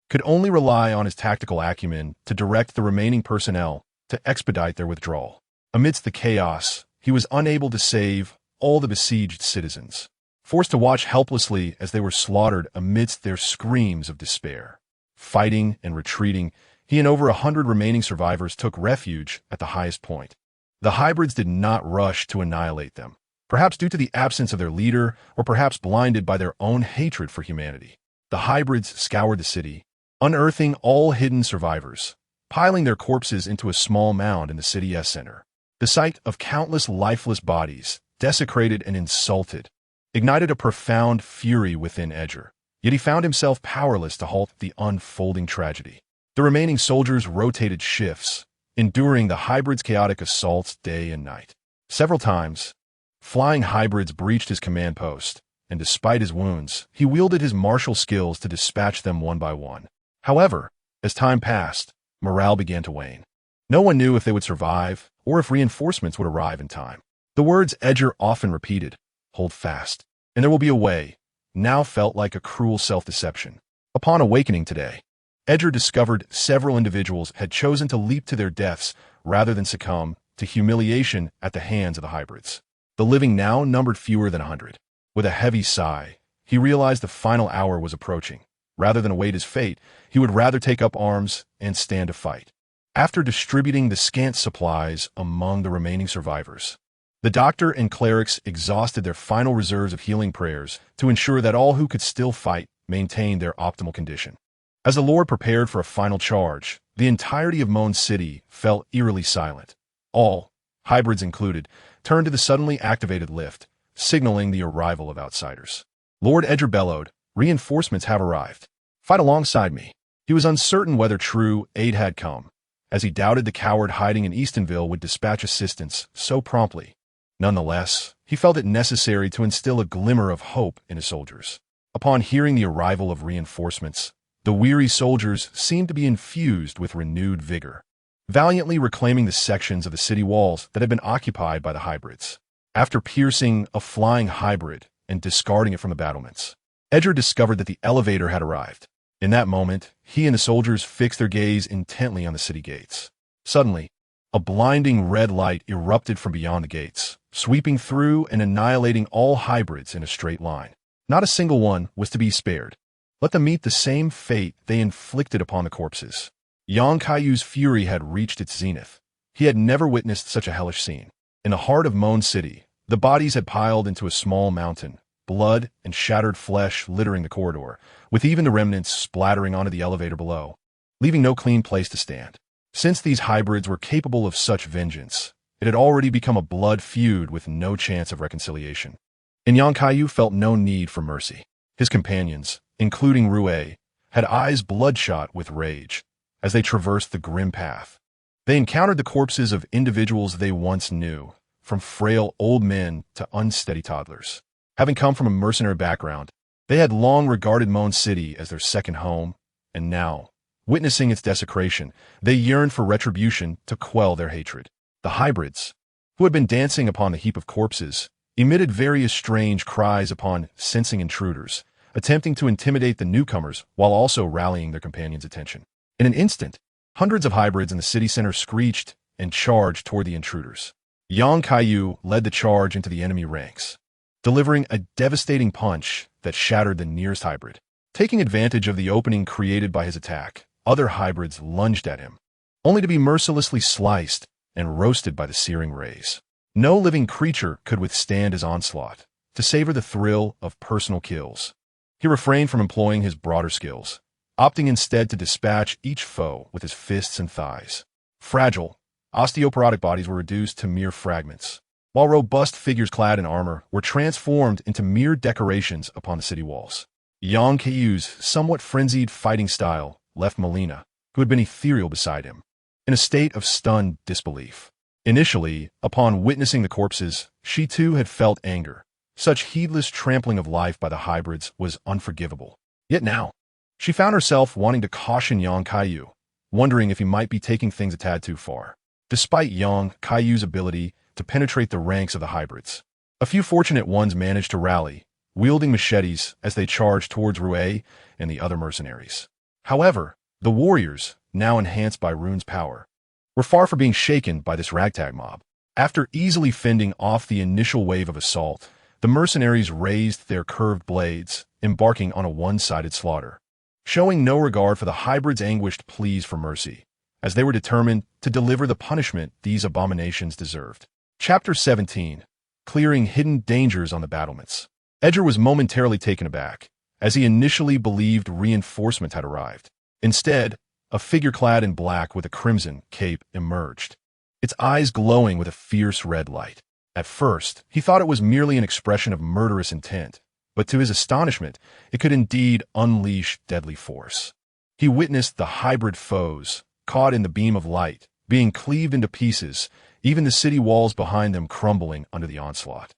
could only rely on his tactical acumen to direct the remaining personnel to expedite their withdrawal. Amidst the chaos, he was unable to save all the besieged citizens, forced to watch helplessly as they were slaughtered amidst their screams of despair. Fighting and retreating, he and over 100 remaining survivors took refuge at the highest point. The hybrids did not rush to annihilate them, perhaps due to the absence of their leader, or perhaps blinded by their own hatred for humanity. The hybrids scoured the city, unearthing all hidden survivors, piling their corpses into a small mound in the city's center. The sight of countless lifeless bodies, desecrated and insulted, ignited a profound fury within Edgar, yet he found himself powerless to halt the unfolding tragedy. The remaining soldiers rotated shifts, enduring the hybrids' chaotic assaults day and night. Several times, flying hybrids breached his command post, and despite his wounds, he wielded his martial skills to dispatch them one by one. However, as time passed, morale began to wane. No one knew if they would survive, or if reinforcements would arrive in time. The words Edgar often repeated, "Hold fast, and there will be a way," now felt like a cruel self-deception. Upon awakening today, Edgar discovered several individuals had chosen to leap to their deaths rather than succumb to humiliation at the hands of the hybrids. The living now numbered fewer than 100. With a heavy sigh, he realized the final hour was approaching. Rather than await his fate, he would rather take up arms and stand to fight. After distributing the scant supplies among the remaining survivors, the doctor and clerics exhausted their final reserves of healing prayers to ensure that all who could still fight maintained their optimal condition. As the Lord prepared for a final charge, the entirety of Moan City fell eerily silent. All, hybrids included, turned to the suddenly activated lift, signaling the arrival of outsiders. Lord Edgar bellowed, "Reinforcements have arrived. Fight alongside me." He was uncertain whether true aid had come, as he doubted the coward hiding in Eastonville would dispatch assistance so promptly. Nonetheless, he felt it necessary to instill a glimmer of hope in his soldiers. Upon hearing the arrival of reinforcements, the weary soldiers seemed to be infused with renewed vigor, valiantly reclaiming the sections of the city walls that had been occupied by the hybrids. After piercing a flying hybrid and discarding it from the battlements, Edgar discovered that the elevator had arrived. In that moment, he and the soldiers fixed their gaze intently on the city gates. Suddenly, a blinding red light erupted from beyond the gates, sweeping through and annihilating all hybrids in a straight line. Not a single one was to be spared. Let them meet the same fate they inflicted upon the corpses. Kaiyu's fury had reached its zenith. He had never witnessed such a hellish scene. In the heart of Moan City, the bodies had piled into a small mountain, blood and shattered flesh littering the corridor, with even the remnants splattering onto the elevator below, leaving no clean place to stand. Since these hybrids were capable of such vengeance, it had already become a blood feud with no chance of reconciliation. And Kaiyu felt no need for mercy. His companions, including Rue, had eyes bloodshot with rage as they traversed the grim path. They encountered the corpses of individuals they once knew, from frail old men to unsteady toddlers. Having come from a mercenary background, they had long regarded Moan City as their second home, and now, witnessing its desecration, they yearned for retribution to quell their hatred. The hybrids, who had been dancing upon the heap of corpses, emitted various strange cries upon sensing intruders, attempting to intimidate the newcomers while also rallying their companions' attention. In an instant, hundreds of hybrids in the city center screeched and charged toward the intruders. Kaiyu led the charge into the enemy ranks, delivering a devastating punch that shattered the nearest hybrid. Taking advantage of the opening created by his attack, other hybrids lunged at him, only to be mercilessly sliced and roasted by the searing rays. No living creature could withstand his onslaught. To savor the thrill of personal kills, he refrained from employing his broader skills, opting instead to dispatch each foe with his fists and thighs. Fragile, osteoporotic bodies were reduced to mere fragments, while robust figures clad in armor were transformed into mere decorations upon the city walls. Kaiyu's somewhat frenzied fighting style left Melina, who had been ethereal beside him, in a state of stunned disbelief. Initially, upon witnessing the corpses, she too had felt anger. Such heedless trampling of life by the hybrids was unforgivable. Yet now, she found herself wanting to caution Kaiyu, wondering if he might be taking things a tad too far. Despite Kaiyu's ability to penetrate the ranks of the hybrids, a few fortunate ones managed to rally, wielding machetes as they charged towards Rue and the other mercenaries. However, the warriors, now enhanced by Rune's power, were far from being shaken by this ragtag mob. After easily fending off the initial wave of assault, the mercenaries raised their curved blades, embarking on a one-sided slaughter, showing no regard for the hybrids' anguished pleas for mercy, as they were determined to deliver the punishment these abominations deserved. Chapter 17. Clearing Hidden Dangers on the Battlements. Edgar was momentarily taken aback, as he initially believed reinforcement had arrived. Instead, a figure clad in black with a crimson cape emerged, its eyes glowing with a fierce red light. At first, he thought it was merely an expression of murderous intent, but to his astonishment, it could indeed unleash deadly force. He witnessed the hybrid foes, caught in the beam of light, being cleaved into pieces, even the city walls behind them crumbling under the onslaught.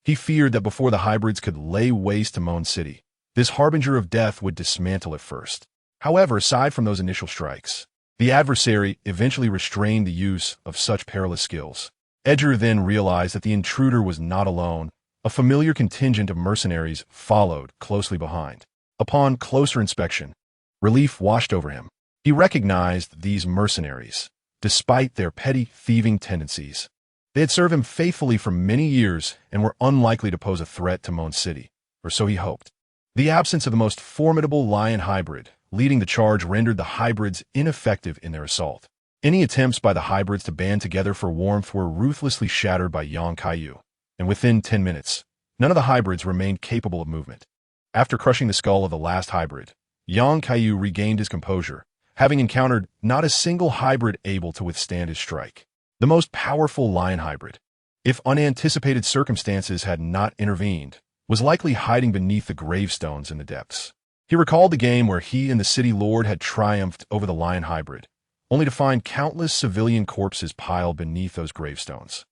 He feared that before the hybrids could lay waste to Moan City, this harbinger of death would dismantle it first. However, aside from those initial strikes, the adversary eventually restrained the use of such perilous skills. Edgar then realized that the intruder was not alone. A familiar contingent of mercenaries followed closely behind. Upon closer inspection, relief washed over him. He recognized these mercenaries, despite their petty thieving tendencies. They had served him faithfully for many years and were unlikely to pose a threat to Moan City, or so he hoped. The absence of the most formidable lion hybrid leading the charge rendered the hybrids ineffective in their assault. Any attempts by the hybrids to band together for warmth were ruthlessly shattered by Kaiyu, and within 10 minutes, none of the hybrids remained capable of movement. After crushing the skull of the last hybrid, Kaiyu regained his composure, having encountered not a single hybrid able to withstand his strike. The most powerful lion hybrid, if unanticipated circumstances had not intervened, was likely hiding beneath the gravestones in the depths. He recalled the game where he and the city lord had triumphed over the lion hybrid, only to find countless civilian corpses piled beneath those gravestones.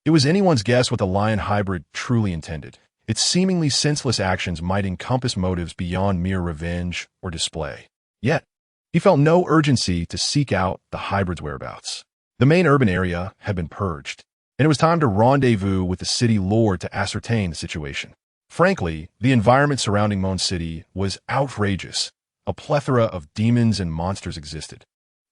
It was anyone's guess what the lion hybrid truly intended. Its seemingly senseless actions might encompass motives beyond mere revenge or display. Yet, he felt no urgency to seek out the hybrid's whereabouts. The main urban area had been purged, and it was time to rendezvous with the city lord to ascertain the situation. Frankly, the environment surrounding Moan City was outrageous. a plethora of demons and monsters existed.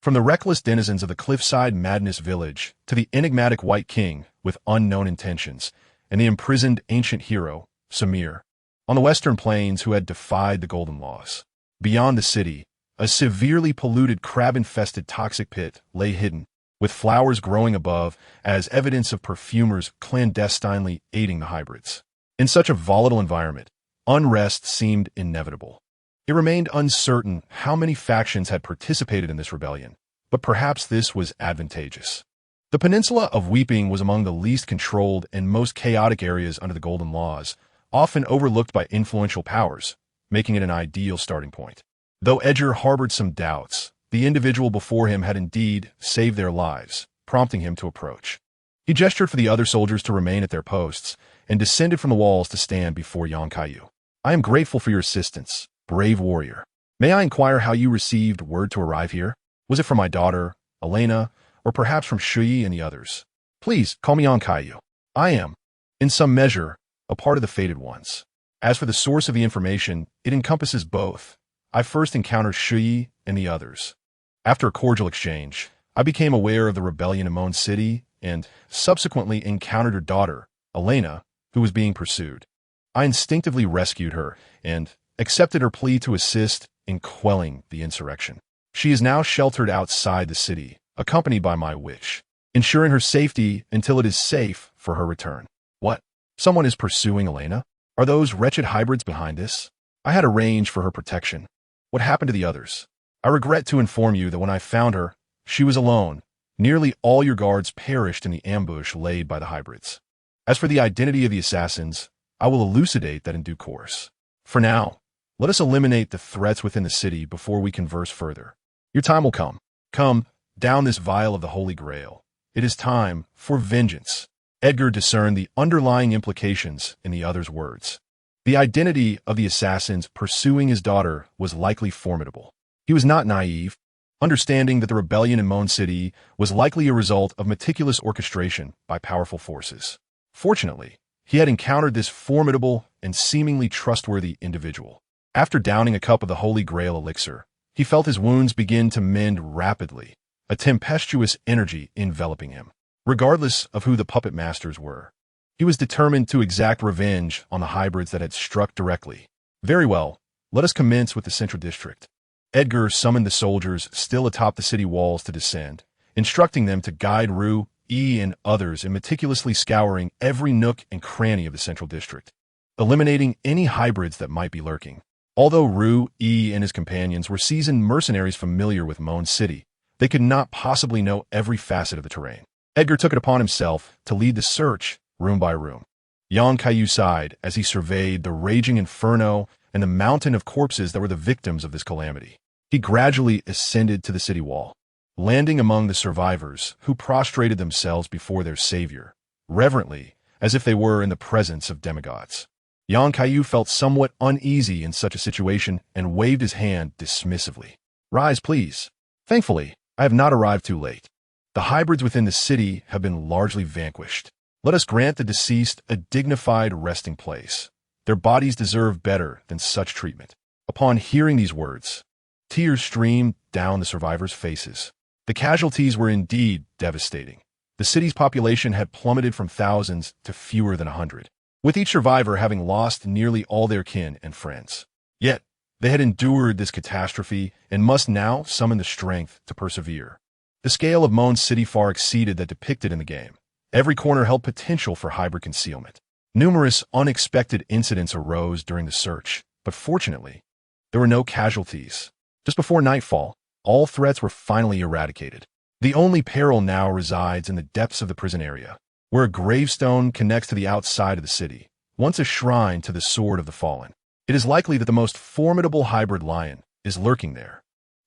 From the reckless denizens of the cliffside madness village to the enigmatic White King with unknown intentions, and the imprisoned ancient hero, Samir, on the western plains who had defied the golden laws. Beyond the city, a severely polluted crab-infested toxic pit lay hidden, with flowers growing above as evidence of perfumers clandestinely aiding the hybrids. In such a volatile environment, unrest seemed inevitable. It remained uncertain how many factions had participated in this rebellion, but perhaps this was advantageous. The Peninsula of Weeping was among the least controlled and most chaotic areas under the Golden Laws, often overlooked by influential powers, making it an ideal starting point. Though Edgar harbored some doubts, the individual before him had indeed saved their lives, prompting him to approach. He gestured for the other soldiers to remain at their posts and descended from the walls to stand before Kaiyu. "I am grateful for your assistance, brave warrior. May I inquire how you received word to arrive here? Was it from my daughter, Elena, or perhaps from Shuyi and the others? Please call me Kaiyu. I am, in some measure, a part of the fated ones. As for the source of the information, it encompasses both. I first encountered Shuyi and the others. After a cordial exchange, I became aware of the rebellion in Mon City and subsequently encountered her daughter, Elena, who was being pursued. I instinctively rescued her and accepted her plea to assist in quelling the insurrection. She is now sheltered outside the city, accompanied by my witch, ensuring her safety until it is safe for her return." "What? Someone is pursuing Elena? Are those wretched hybrids behind this? I had arranged for her protection. What happened to the others? I regret to inform you that when I found her, she was alone. Nearly all your guards perished in the ambush laid by the hybrids. As for the identity of the assassins, I will elucidate that in due course. For now, let us eliminate the threats within the city before we converse further. Your time will come. Come, down this vial of the Holy Grail. It is time for vengeance." Edgar discerned the underlying implications in the other's words. The identity of the assassins pursuing his daughter was likely formidable. He was not naive, understanding that the rebellion in Mon City was likely a result of meticulous orchestration by powerful forces. Fortunately, he had encountered this formidable and seemingly trustworthy individual. After downing a cup of the Holy Grail elixir, he felt his wounds begin to mend rapidly, a tempestuous energy enveloping him. Regardless of who the puppet masters were, he was determined to exact revenge on the hybrids that had struck directly. "Very well, let us commence with the Central District." Edgar summoned the soldiers still atop the city walls to descend, instructing them to guide Rue, E, and others in meticulously scouring every nook and cranny of the Central District, eliminating any hybrids that might be lurking. Although Rue, E, and his companions were seasoned mercenaries familiar with Mon City, they could not possibly know every facet of the terrain. Edgar took it upon himself to lead the search room by room. Kaiyu sighed as he surveyed the raging inferno and the mountain of corpses that were the victims of this calamity. He gradually ascended to the city wall, landing among the survivors who prostrated themselves before their savior, reverently, as if they were in the presence of demigods. Kaiyu felt somewhat uneasy in such a situation and waved his hand dismissively. "Rise, please. Thankfully, I have not arrived too late. The hybrids within the city have been largely vanquished. Let us grant the deceased a dignified resting place. Their bodies deserve better than such treatment." Upon hearing these words, tears streamed down the survivors' faces. The casualties were indeed devastating. The city's population had plummeted from thousands to fewer than 100, with each survivor having lost nearly all their kin and friends. Yet, they had endured this catastrophe and must now summon the strength to persevere. The scale of Mon City far exceeded that depicted in the game. Every corner held potential for hybrid concealment. Numerous unexpected incidents arose during the search, but fortunately, there were no casualties. Just before nightfall, all threats were finally eradicated. The only peril now resides in the depths of the prison area, where a gravestone connects to the outside of the city, once a shrine to the sword of the fallen. It is likely that the most formidable hybrid lion is lurking there.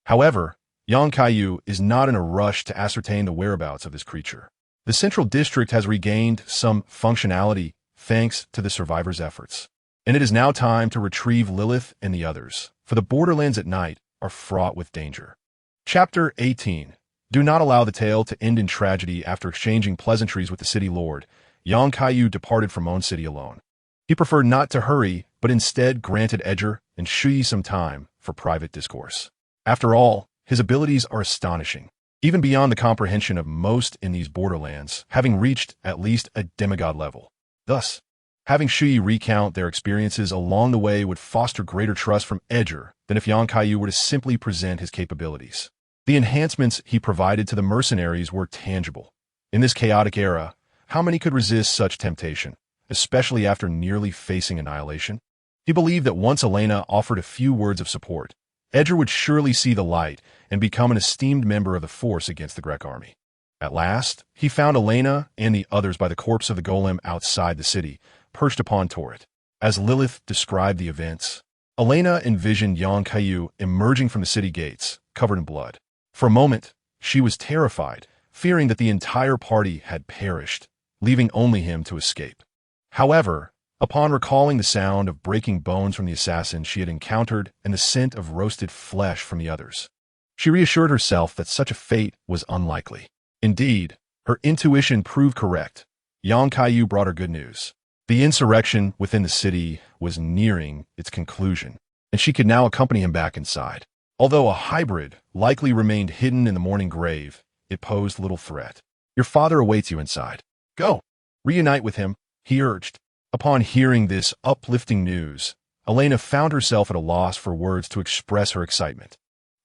However, Kaiyu is not in a rush to ascertain the whereabouts of this creature. The Central District has regained some functionality thanks to the survivors' efforts, and it is now time to retrieve Lilith and the others, for the borderlands at night are fraught with danger. Chapter 18. Do not allow the tale to end in tragedy. After exchanging pleasantries with the city lord, Kaiyu departed from Mon City alone. He preferred not to hurry, but instead granted Edgar and Shui some time for private discourse. After all, his abilities are astonishing, even beyond the comprehension of most in these borderlands, having reached at least a demigod level. Thus, having Shui recount their experiences along the way would foster greater trust from Edgar than if Kaiyu were to simply present his capabilities. The enhancements he provided to the mercenaries were tangible. In this chaotic era, how many could resist such temptation, especially after nearly facing annihilation? He believed that once Elena offered a few words of support, Edgar would surely see the light and become an esteemed member of the force against the Grek army. At last, he found Elena and the others by the corpse of the golem outside the city, perched upon turret. As Lilith described the events, Elena envisioned Kaiyu emerging from the city gates, covered in blood. For a moment, she was terrified, fearing that the entire party had perished, leaving only him to escape. However, upon recalling the sound of breaking bones from the assassin she had encountered and the scent of roasted flesh from the others, she reassured herself that such a fate was unlikely. Indeed, her intuition proved correct. Kaiyu brought her good news. The insurrection within the city was nearing its conclusion, and she could now accompany him back inside. Although a hybrid likely remained hidden in the morning grave, it posed little threat. Your father awaits you inside. Go, reunite with him, he urged. Upon hearing this uplifting news, Elena found herself at a loss for words to express her excitement.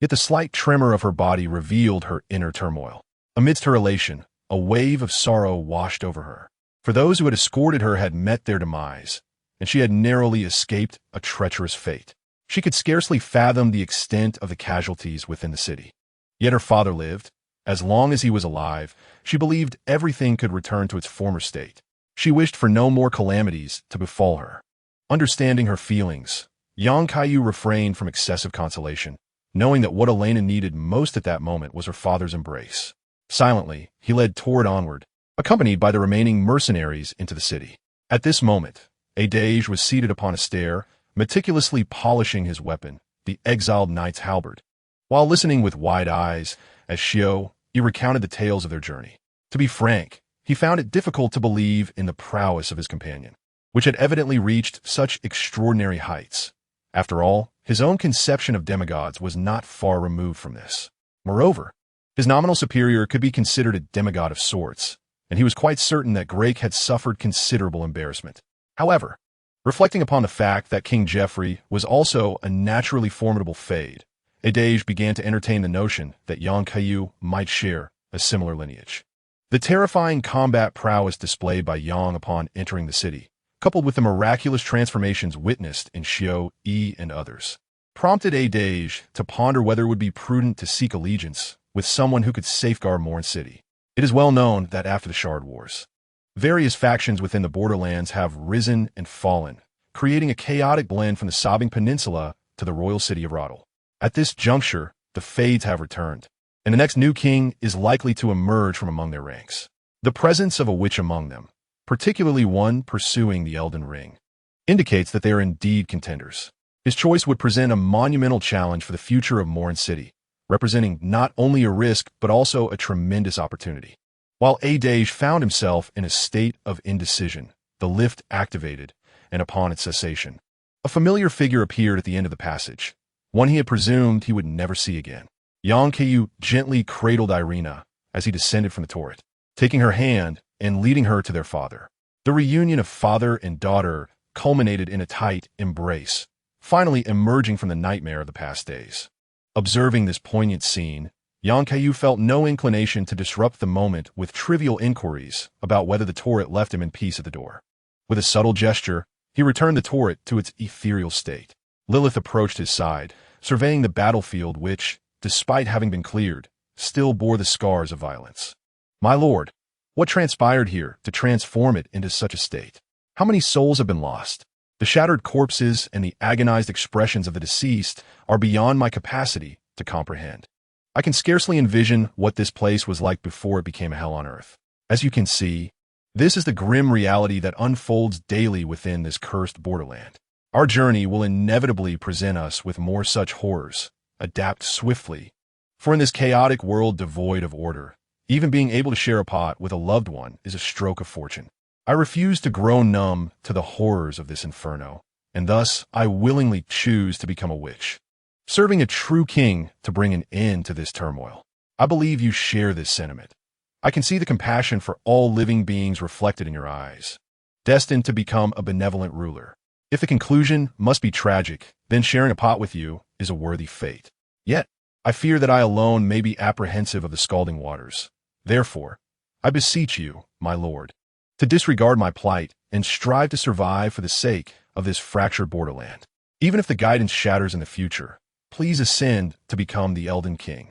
Yet the slight tremor of her body revealed her inner turmoil. Amidst her elation, a wave of sorrow washed over her. For those who had escorted her had met their demise, and she had narrowly escaped a treacherous fate. She could scarcely fathom the extent of the casualties within the city. Yet her father lived. As long as he was alive, she believed everything could return to its former state. She wished for no more calamities to befall her. Understanding her feelings, Kaiyu refrained from excessive consolation, knowing that what Elena needed most at that moment was her father's embrace. Silently, he led Tord onward, accompanied by the remaining mercenaries into the city. At this moment, Age was seated upon a stair, meticulously polishing his weapon, the exiled knight's halberd, while listening with wide eyes as he recounted the tales of their journey. To be frank, he found it difficult to believe in the prowess of his companion, which had evidently reached such extraordinary heights. After all, his own conception of demigods was not far removed from this. Moreover, his nominal superior could be considered a demigod of sorts, and he was quite certain that Grake had suffered considerable embarrassment. However, reflecting upon the fact that King Geoffrey was also a naturally formidable Fade, Age began to entertain the notion that Kaiyu might share a similar lineage. The terrifying combat prowess displayed by Yang upon entering the city, coupled with the miraculous transformations witnessed in Xiao, Yi, and others, prompted Age to ponder whether it would be prudent to seek allegiance with someone who could safeguard Morn City. It is well known that after the Shard Wars, various factions within the borderlands have risen and fallen, creating a chaotic blend from the Sobbing Peninsula to the royal city of Roddle. At this juncture, the Fades have returned, and the next new king is likely to emerge from among their ranks. The presence of a witch among them, particularly one pursuing the Elden Ring, indicates that they are indeed contenders. His choice would present a monumental challenge for the future of Morn City, representing not only a risk but also a tremendous opportunity. While Age found himself in a state of indecision, the lift activated, and upon its cessation, a familiar figure appeared at the end of the passage, one he had presumed he would never see again. Kaiyu gently cradled Irina as he descended from the turret, taking her hand and leading her to their father. The reunion of father and daughter culminated in a tight embrace, finally emerging from the nightmare of the past days. Observing this poignant scene, Kaiyu felt no inclination to disrupt the moment with trivial inquiries about whether the turret left him in peace at the door. With a subtle gesture, he returned the turret to its ethereal state. Lilith approached his side, surveying the battlefield which, despite having been cleared, still bore the scars of violence. My lord, what transpired here to transform it into such a state? How many souls have been lost? The shattered corpses and the agonized expressions of the deceased are beyond my capacity to comprehend. I can scarcely envision what this place was like before it became a hell on earth. As you can see, this is the grim reality that unfolds daily within this cursed borderland. Our journey will inevitably present us with more such horrors. Adapt swiftly, for in this chaotic world devoid of order, even being able to share a pot with a loved one is a stroke of fortune. I refuse to grow numb to the horrors of this inferno, and thus I willingly choose to become a witch, serving a true king to bring an end to this turmoil. I believe you share this sentiment. I can see the compassion for all living beings reflected in your eyes, destined to become a benevolent ruler. If the conclusion must be tragic, then sharing a pot with you is a worthy fate. Yet, I fear that I alone may be apprehensive of the scalding waters. Therefore, I beseech you, my lord, to disregard my plight and strive to survive for the sake of this fractured borderland. Even if the guidance shatters in the future, please ascend to become the Elden King.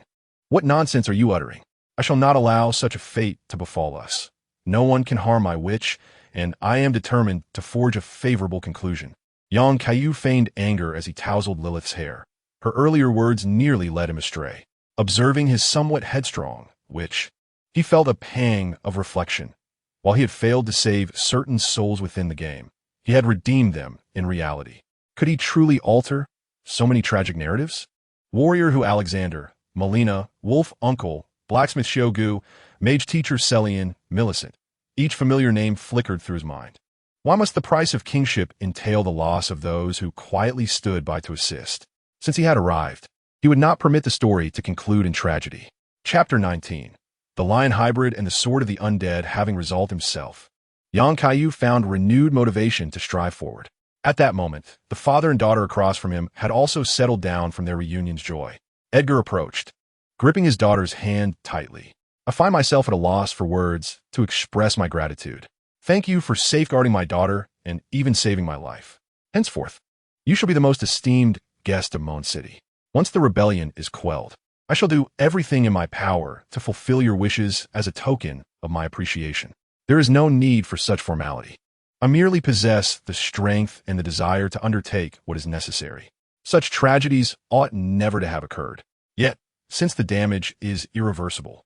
What nonsense are you uttering? I shall not allow such a fate to befall us. No one can harm my witch, and I am determined to forge a favorable conclusion. Young Kaiyu feigned anger as he tousled Lilith's hair. Her earlier words nearly led him astray. Observing his somewhat headstrong witch, he felt a pang of reflection. While he had failed to save certain souls within the game, he had redeemed them in reality. Could he truly alter so many tragic narratives? Warrior who Alexander, Melina, Wolf Uncle, Blacksmith Shogu, Mage Teacher Celian, Millicent. Each familiar name flickered through his mind. Why must the price of kingship entail the loss of those who quietly stood by to assist? Since he had arrived, he would not permit the story to conclude in tragedy. Chapter 19. The Lion Hybrid and the Sword of the Undead having resolved himself, Yang Kaiyu found renewed motivation to strive forward. At that moment, the father and daughter across from him had also settled down from their reunion's joy. Edgar approached, gripping his daughter's hand tightly. I find myself at a loss for words to express my gratitude. Thank you for safeguarding my daughter and even saving my life. Henceforth, you shall be the most esteemed guest of Moan City. Once the rebellion is quelled, I shall do everything in my power to fulfill your wishes as a token of my appreciation. There is no need for such formality. I merely possess the strength and the desire to undertake what is necessary. Such tragedies ought never to have occurred. Yet, since the damage is irreversible,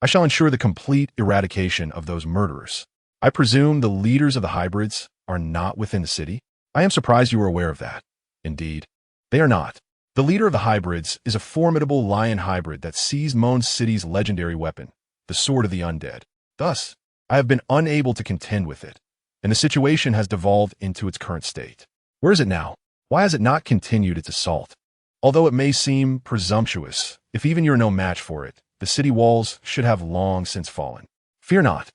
I shall ensure the complete eradication of those murderers. I presume the leaders of the hybrids are not within the city? I am surprised you are aware of that. Indeed, they are not. The leader of the hybrids is a formidable lion hybrid that seized Moan City's legendary weapon, the Sword of the Undead. Thus, I have been unable to contend with it, and the situation has devolved into its current state. Where is it now? Why has it not continued its assault? Although it may seem presumptuous, if even you are no match for it, the city walls should have long since fallen. Fear not.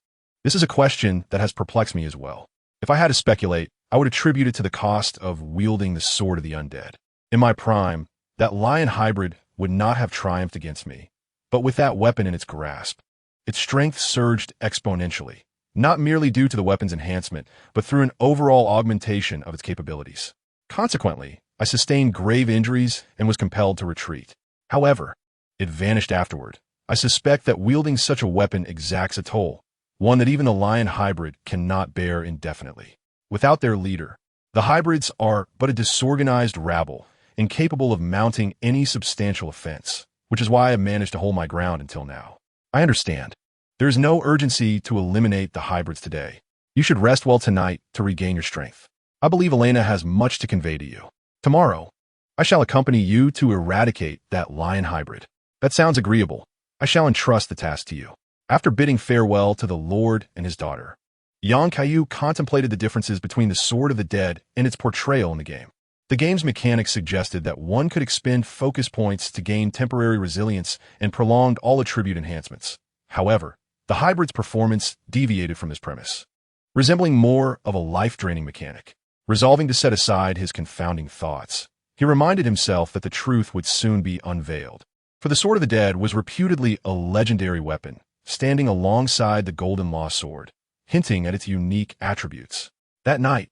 This is a question that has perplexed me as well. If I had to speculate, I would attribute it to the cost of wielding the Sword of the Undead. In my prime, that lion hybrid would not have triumphed against me, but with that weapon in its grasp, its strength surged exponentially, not merely due to the weapon's enhancement, but through an overall augmentation of its capabilities. Consequently, I sustained grave injuries and was compelled to retreat. However, it vanished afterward. I suspect that wielding such a weapon exacts a toll, one that even the lion hybrid cannot bear indefinitely. Without their leader, the hybrids are but a disorganized rabble, incapable of mounting any substantial offense, which is why I have managed to hold my ground until now. I understand. There is no urgency to eliminate the hybrids today. You should rest well tonight to regain your strength. I believe Elena has much to convey to you. Tomorrow, I shall accompany you to eradicate that lion hybrid. That sounds agreeable. I shall entrust the task to you. After bidding farewell to the Lord and his daughter, Yang Kaiyu contemplated the differences between the Sword of the Dead and its portrayal in the game. The game's mechanics suggested that one could expend focus points to gain temporary resilience and prolonged all attribute enhancements. However, the hybrid's performance deviated from this premise, resembling more of a life-draining mechanic. Resolving to set aside his confounding thoughts, he reminded himself that the truth would soon be unveiled. For the Sword of the Dead was reputedly a legendary weapon, standing alongside the Golden Law Sword, hinting at its unique attributes. That night,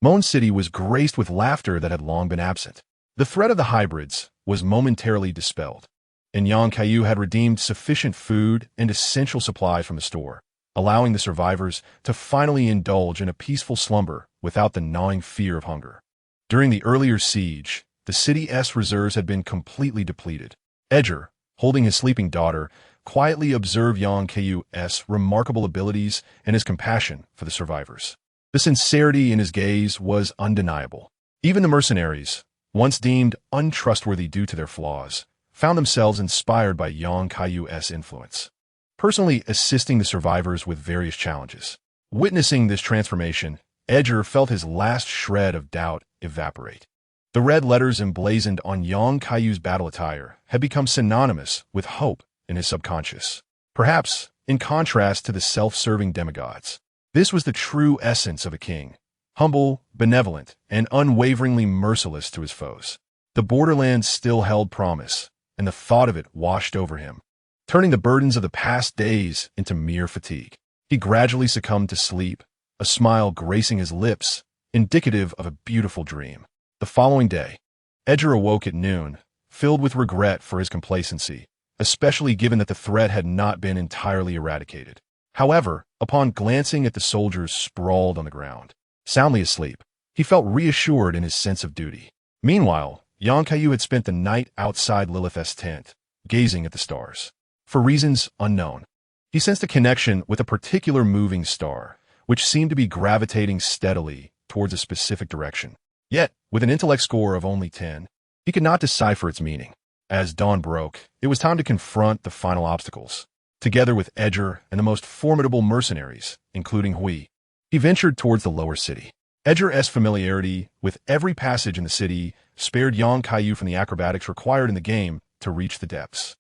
Moan City was graced with laughter that had long been absent. The threat of the hybrids was momentarily dispelled, and Yang Kaiyu had redeemed sufficient food and essential supplies from the store, allowing the survivors to finally indulge in a peaceful slumber without the gnawing fear of hunger. During the earlier siege, the city's reserves had been completely depleted. Edgar, holding his sleeping daughter, quietly observed Yang Kaiyu's remarkable abilities and his compassion for the survivors. The sincerity in his gaze was undeniable. Even the mercenaries, once deemed untrustworthy due to their flaws, found themselves inspired by Yang Kaiyu's influence, personally assisting the survivors with various challenges. Witnessing this transformation, Edgar felt his last shred of doubt evaporate. The red letters emblazoned on young Kaiyu's battle attire had become synonymous with hope in his subconscious. Perhaps, in contrast to the self-serving demigods, this was the true essence of a king, humble, benevolent, and unwaveringly merciless to his foes. The borderlands still held promise, and the thought of it washed over him, turning the burdens of the past days into mere fatigue. He gradually succumbed to sleep, a smile gracing his lips, indicative of a beautiful dream. The following day, Edgar awoke at noon, filled with regret for his complacency, especially given that the threat had not been entirely eradicated. However, upon glancing at the soldiers sprawled on the ground, soundly asleep, he felt reassured in his sense of duty. Meanwhile, young Kaiyu had spent the night outside Lilith's tent, gazing at the stars. For reasons unknown, he sensed a connection with a particular moving star, which seemed to be gravitating steadily towards a specific direction. Yet, with an intellect score of only 10, he could not decipher its meaning. As dawn broke, it was time to confront the final obstacles. Together with Edgar and the most formidable mercenaries, including Hui, he ventured towards the lower city. Edgar's familiarity with every passage in the city spared young Kaiyu from the acrobatics required in the game to reach the depths.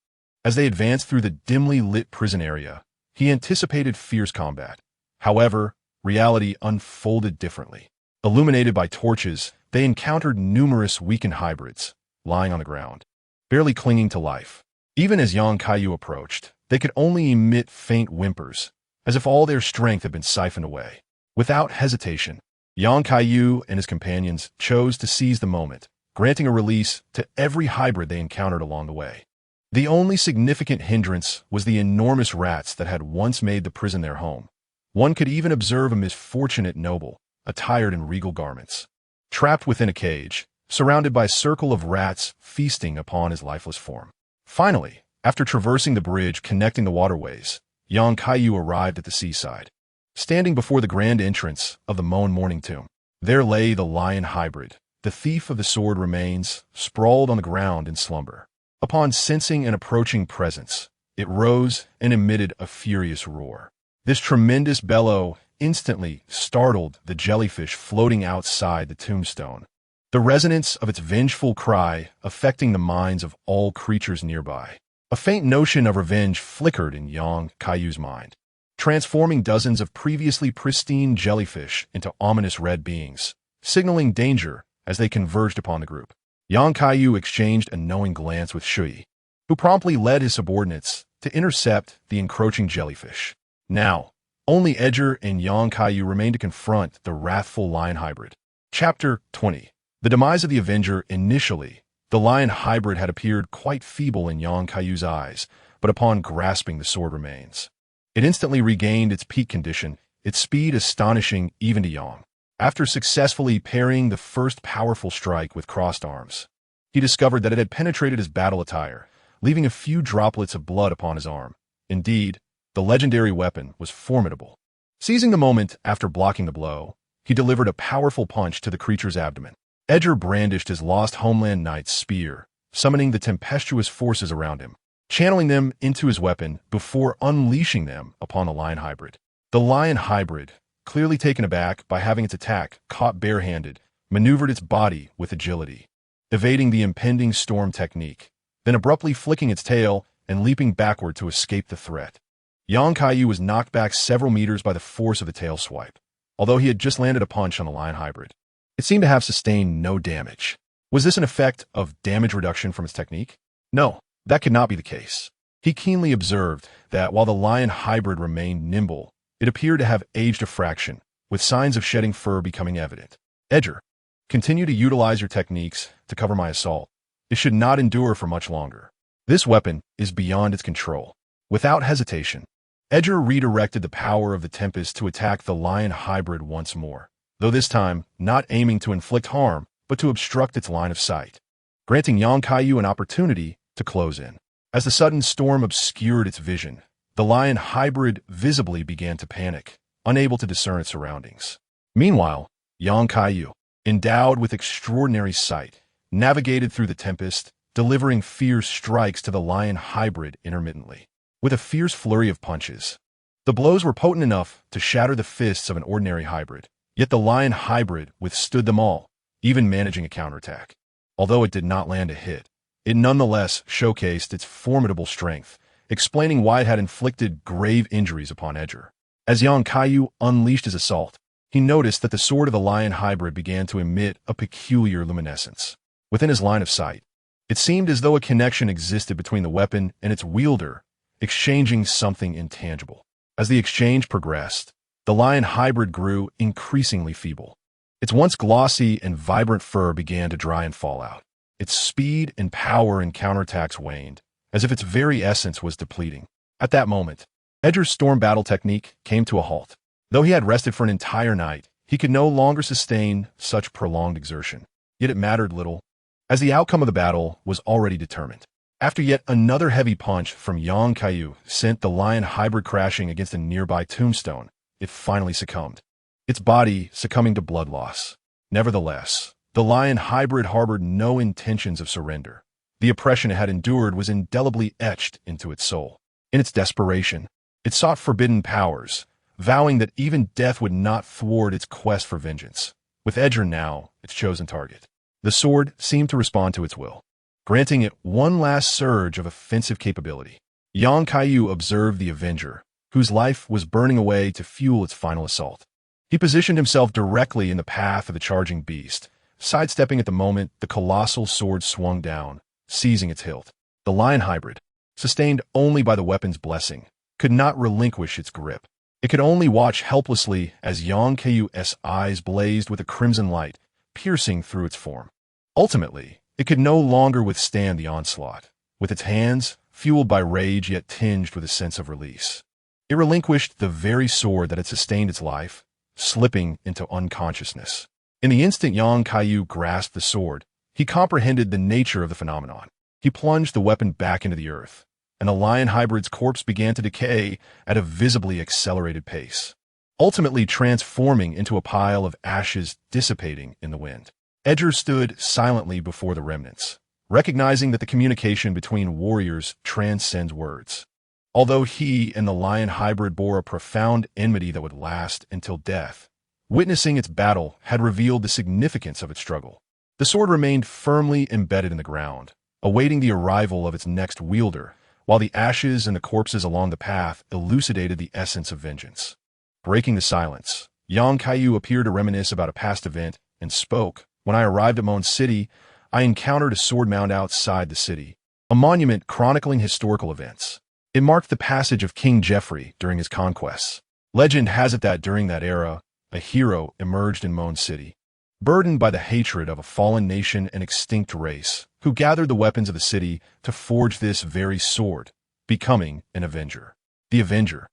As they advanced through the dimly lit prison area, he anticipated fierce combat. However, reality unfolded differently. Illuminated by torches, they encountered numerous weakened hybrids, lying on the ground, barely clinging to life. Even as young Kaiyu approached, they could only emit faint whimpers, as if all their strength had been siphoned away. Without hesitation, young Kaiyu and his companions chose to seize the moment, granting a release to every hybrid they encountered along the way. The only significant hindrance was the enormous rats that had once made the prison their home. One could even observe a misfortunate noble, attired in regal garments, trapped within a cage, surrounded by a circle of rats feasting upon his lifeless form. Finally, after traversing the bridge connecting the waterways, young Kaiyu arrived at the seaside. Standing before the grand entrance of the Moan Morning Tomb, there lay the lion hybrid, the thief of the sword remains, sprawled on the ground in slumber. Upon sensing an approaching presence, it rose and emitted a furious roar. This tremendous bellow instantly startled the jellyfish floating outside the tombstone, the resonance of its vengeful cry affecting the minds of all creatures nearby. A faint notion of revenge flickered in young Kaiyu's mind, transforming dozens of previously pristine jellyfish into ominous red beings, signaling danger as they converged upon the group. Young Kaiyu exchanged a knowing glance with Shui, who promptly led his subordinates to intercept the encroaching jellyfish. Now, only Edgar and young Kaiyu remained to confront the wrathful lion hybrid. Chapter 20. The demise of the Avenger. Initially, the lion hybrid had appeared quite feeble in young Kaiyu's eyes, but upon grasping the sword remains, it instantly regained its peak condition, its speed astonishing even to Yang. After successfully parrying the first powerful strike with crossed arms, he discovered that it had penetrated his battle attire, leaving a few droplets of blood upon his arm. Indeed, the legendary weapon was formidable. Seizing the moment after blocking the blow, he delivered a powerful punch to the creature's abdomen. Edgar brandished his lost homeland knight's spear, summoning the tempestuous forces around him, channeling them into his weapon before unleashing them upon the lion hybrid. The lion hybrid, clearly taken aback by having its attack caught barehanded, maneuvered its body with agility, evading the impending storm technique, then abruptly flicking its tail and leaping backward to escape the threat. Young Kaiyu was knocked back several meters by the force of the tail swipe, although he had just landed a punch on the lion hybrid. It seemed to have sustained no damage. Was this an effect of damage reduction from its technique? No, that could not be the case. He keenly observed that while the lion hybrid remained nimble, it appeared to have aged a fraction, with signs of shedding fur becoming evident. Edgar, continue to utilize your techniques to cover my assault. It should not endure for much longer. This weapon is beyond its control. Without hesitation, Edgar redirected the power of the Tempest to attack the lion hybrid once more, though this time not aiming to inflict harm, but to obstruct its line of sight, granting young Kaiyu an opportunity to close in. As the sudden storm obscured its vision, the lion hybrid visibly began to panic, unable to discern its surroundings. Meanwhile, young Kaiyu, endowed with extraordinary sight, navigated through the tempest, delivering fierce strikes to the lion hybrid intermittently. With a fierce flurry of punches, The blows were potent enough to shatter the fists of an ordinary hybrid, yet the lion hybrid withstood them all, even managing a counterattack. Although it did not land a hit, it nonetheless showcased its formidable strength, explaining why it had inflicted grave injuries upon Edgar. As young Kaiyu unleashed his assault, he noticed that the sword of the lion hybrid began to emit a peculiar luminescence. Within his line of sight, it seemed as though a connection existed between the weapon and its wielder, exchanging something intangible. As the exchange progressed, the lion hybrid grew increasingly feeble. Its once glossy and vibrant fur began to dry and fall out. Its speed and power in counterattacks waned, as if its very essence was depleting. At that moment, Edgar's storm battle technique came to a halt. Though he had rested for an entire night, he could no longer sustain such prolonged exertion. Yet it mattered little, as the outcome of the battle was already determined. After yet another heavy punch from Yang Kaiyu sent the lion hybrid crashing against a nearby tombstone, it finally succumbed, its body succumbing to blood loss. Nevertheless, the lion hybrid harbored no intentions of surrender. The oppression it had endured was indelibly etched into its soul. In its desperation, it sought forbidden powers, vowing that even death would not thwart its quest for vengeance. With Edgar now its chosen target, the sword seemed to respond to its will, granting it one last surge of offensive capability. Yang Kaiyu observed the Avenger, whose life was burning away to fuel its final assault. He positioned himself directly in the path of the charging beast, sidestepping at the moment the colossal sword swung down, seizing its hilt. The lion hybrid, sustained only by the weapon's blessing, could not relinquish its grip. It could only watch helplessly as Yang Kaiyu's eyes blazed with a crimson light, piercing through its form. Ultimately, it could no longer withstand the onslaught. With its hands, fueled by rage yet tinged with a sense of release, it relinquished the very sword that had sustained its life, slipping into unconsciousness. In the instant Yang Kaiyu grasped the sword, he comprehended the nature of the phenomenon. He plunged the weapon back into the earth, and the lion hybrid's corpse began to decay at a visibly accelerated pace, ultimately transforming into a pile of ashes dissipating in the wind. Edgar stood silently before the remnants, recognizing that the communication between warriors transcends words. Although he and the lion hybrid bore a profound enmity that would last until death, witnessing its battle had revealed the significance of its struggle. The sword remained firmly embedded in the ground, awaiting the arrival of its next wielder, while the ashes and the corpses along the path elucidated the essence of vengeance. Breaking the silence, Yang Kaiyu appeared to reminisce about a past event and spoke. When I arrived at Mon City, I encountered a sword mound outside the city, a monument chronicling historical events. It marked the passage of King Geoffrey during his conquests. Legend has it that during that era, a hero emerged in Mon City, burdened by the hatred of a fallen nation and extinct race, who gathered the weapons of the city to forge this very sword, becoming an Avenger. The Avenger,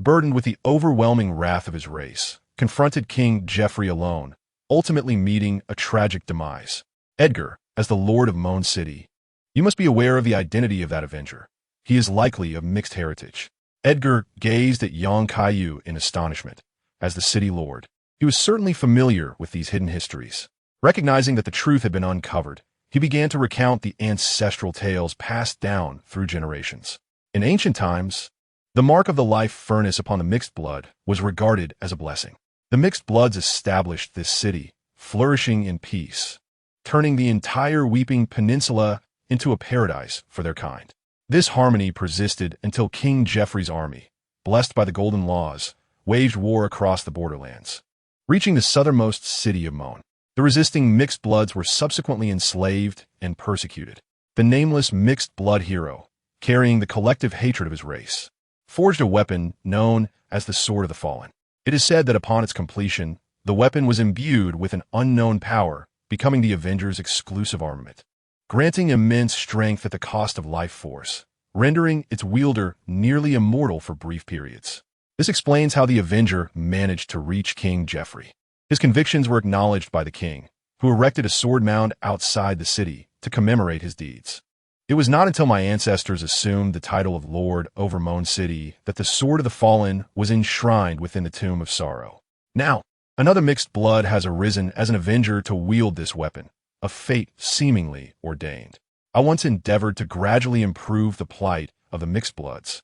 burdened with the overwhelming wrath of his race, confronted King Geoffrey alone, ultimately meeting a tragic demise. Edgar, as the Lord of Mon City, you must be aware of the identity of that Avenger. He is likely of mixed heritage. Edgar gazed at Yang Kaiyu in astonishment. As the city lord, he was certainly familiar with these hidden histories. Recognizing that the truth had been uncovered, he began to recount the ancestral tales passed down through generations. In ancient times, the mark of the life furnace upon the mixed blood was regarded as a blessing. The mixed bloods established this city, flourishing in peace, turning the entire Weeping Peninsula into a paradise for their kind. This harmony persisted until King Geoffrey's army, blessed by the Golden Laws, waged war across the borderlands. Reaching the southernmost city of Mon, the resisting mixed bloods were subsequently enslaved and persecuted. The nameless mixed blood hero, carrying the collective hatred of his race, forged a weapon known as the Sword of the Fallen. It is said that upon its completion, the weapon was imbued with an unknown power, becoming the Avenger's exclusive armament, granting immense strength at the cost of life force, rendering its wielder nearly immortal for brief periods. This explains how the Avenger managed to reach King Geoffrey. His convictions were acknowledged by the king, who erected a sword mound outside the city to commemorate his deeds. It was not until my ancestors assumed the title of Lord over Mon City that the Sword of the Fallen was enshrined within the Tomb of Sorrow. Now, another mixed blood has arisen as an Avenger to wield this weapon, a fate seemingly ordained. I once endeavored to gradually improve the plight of the mixed bloods,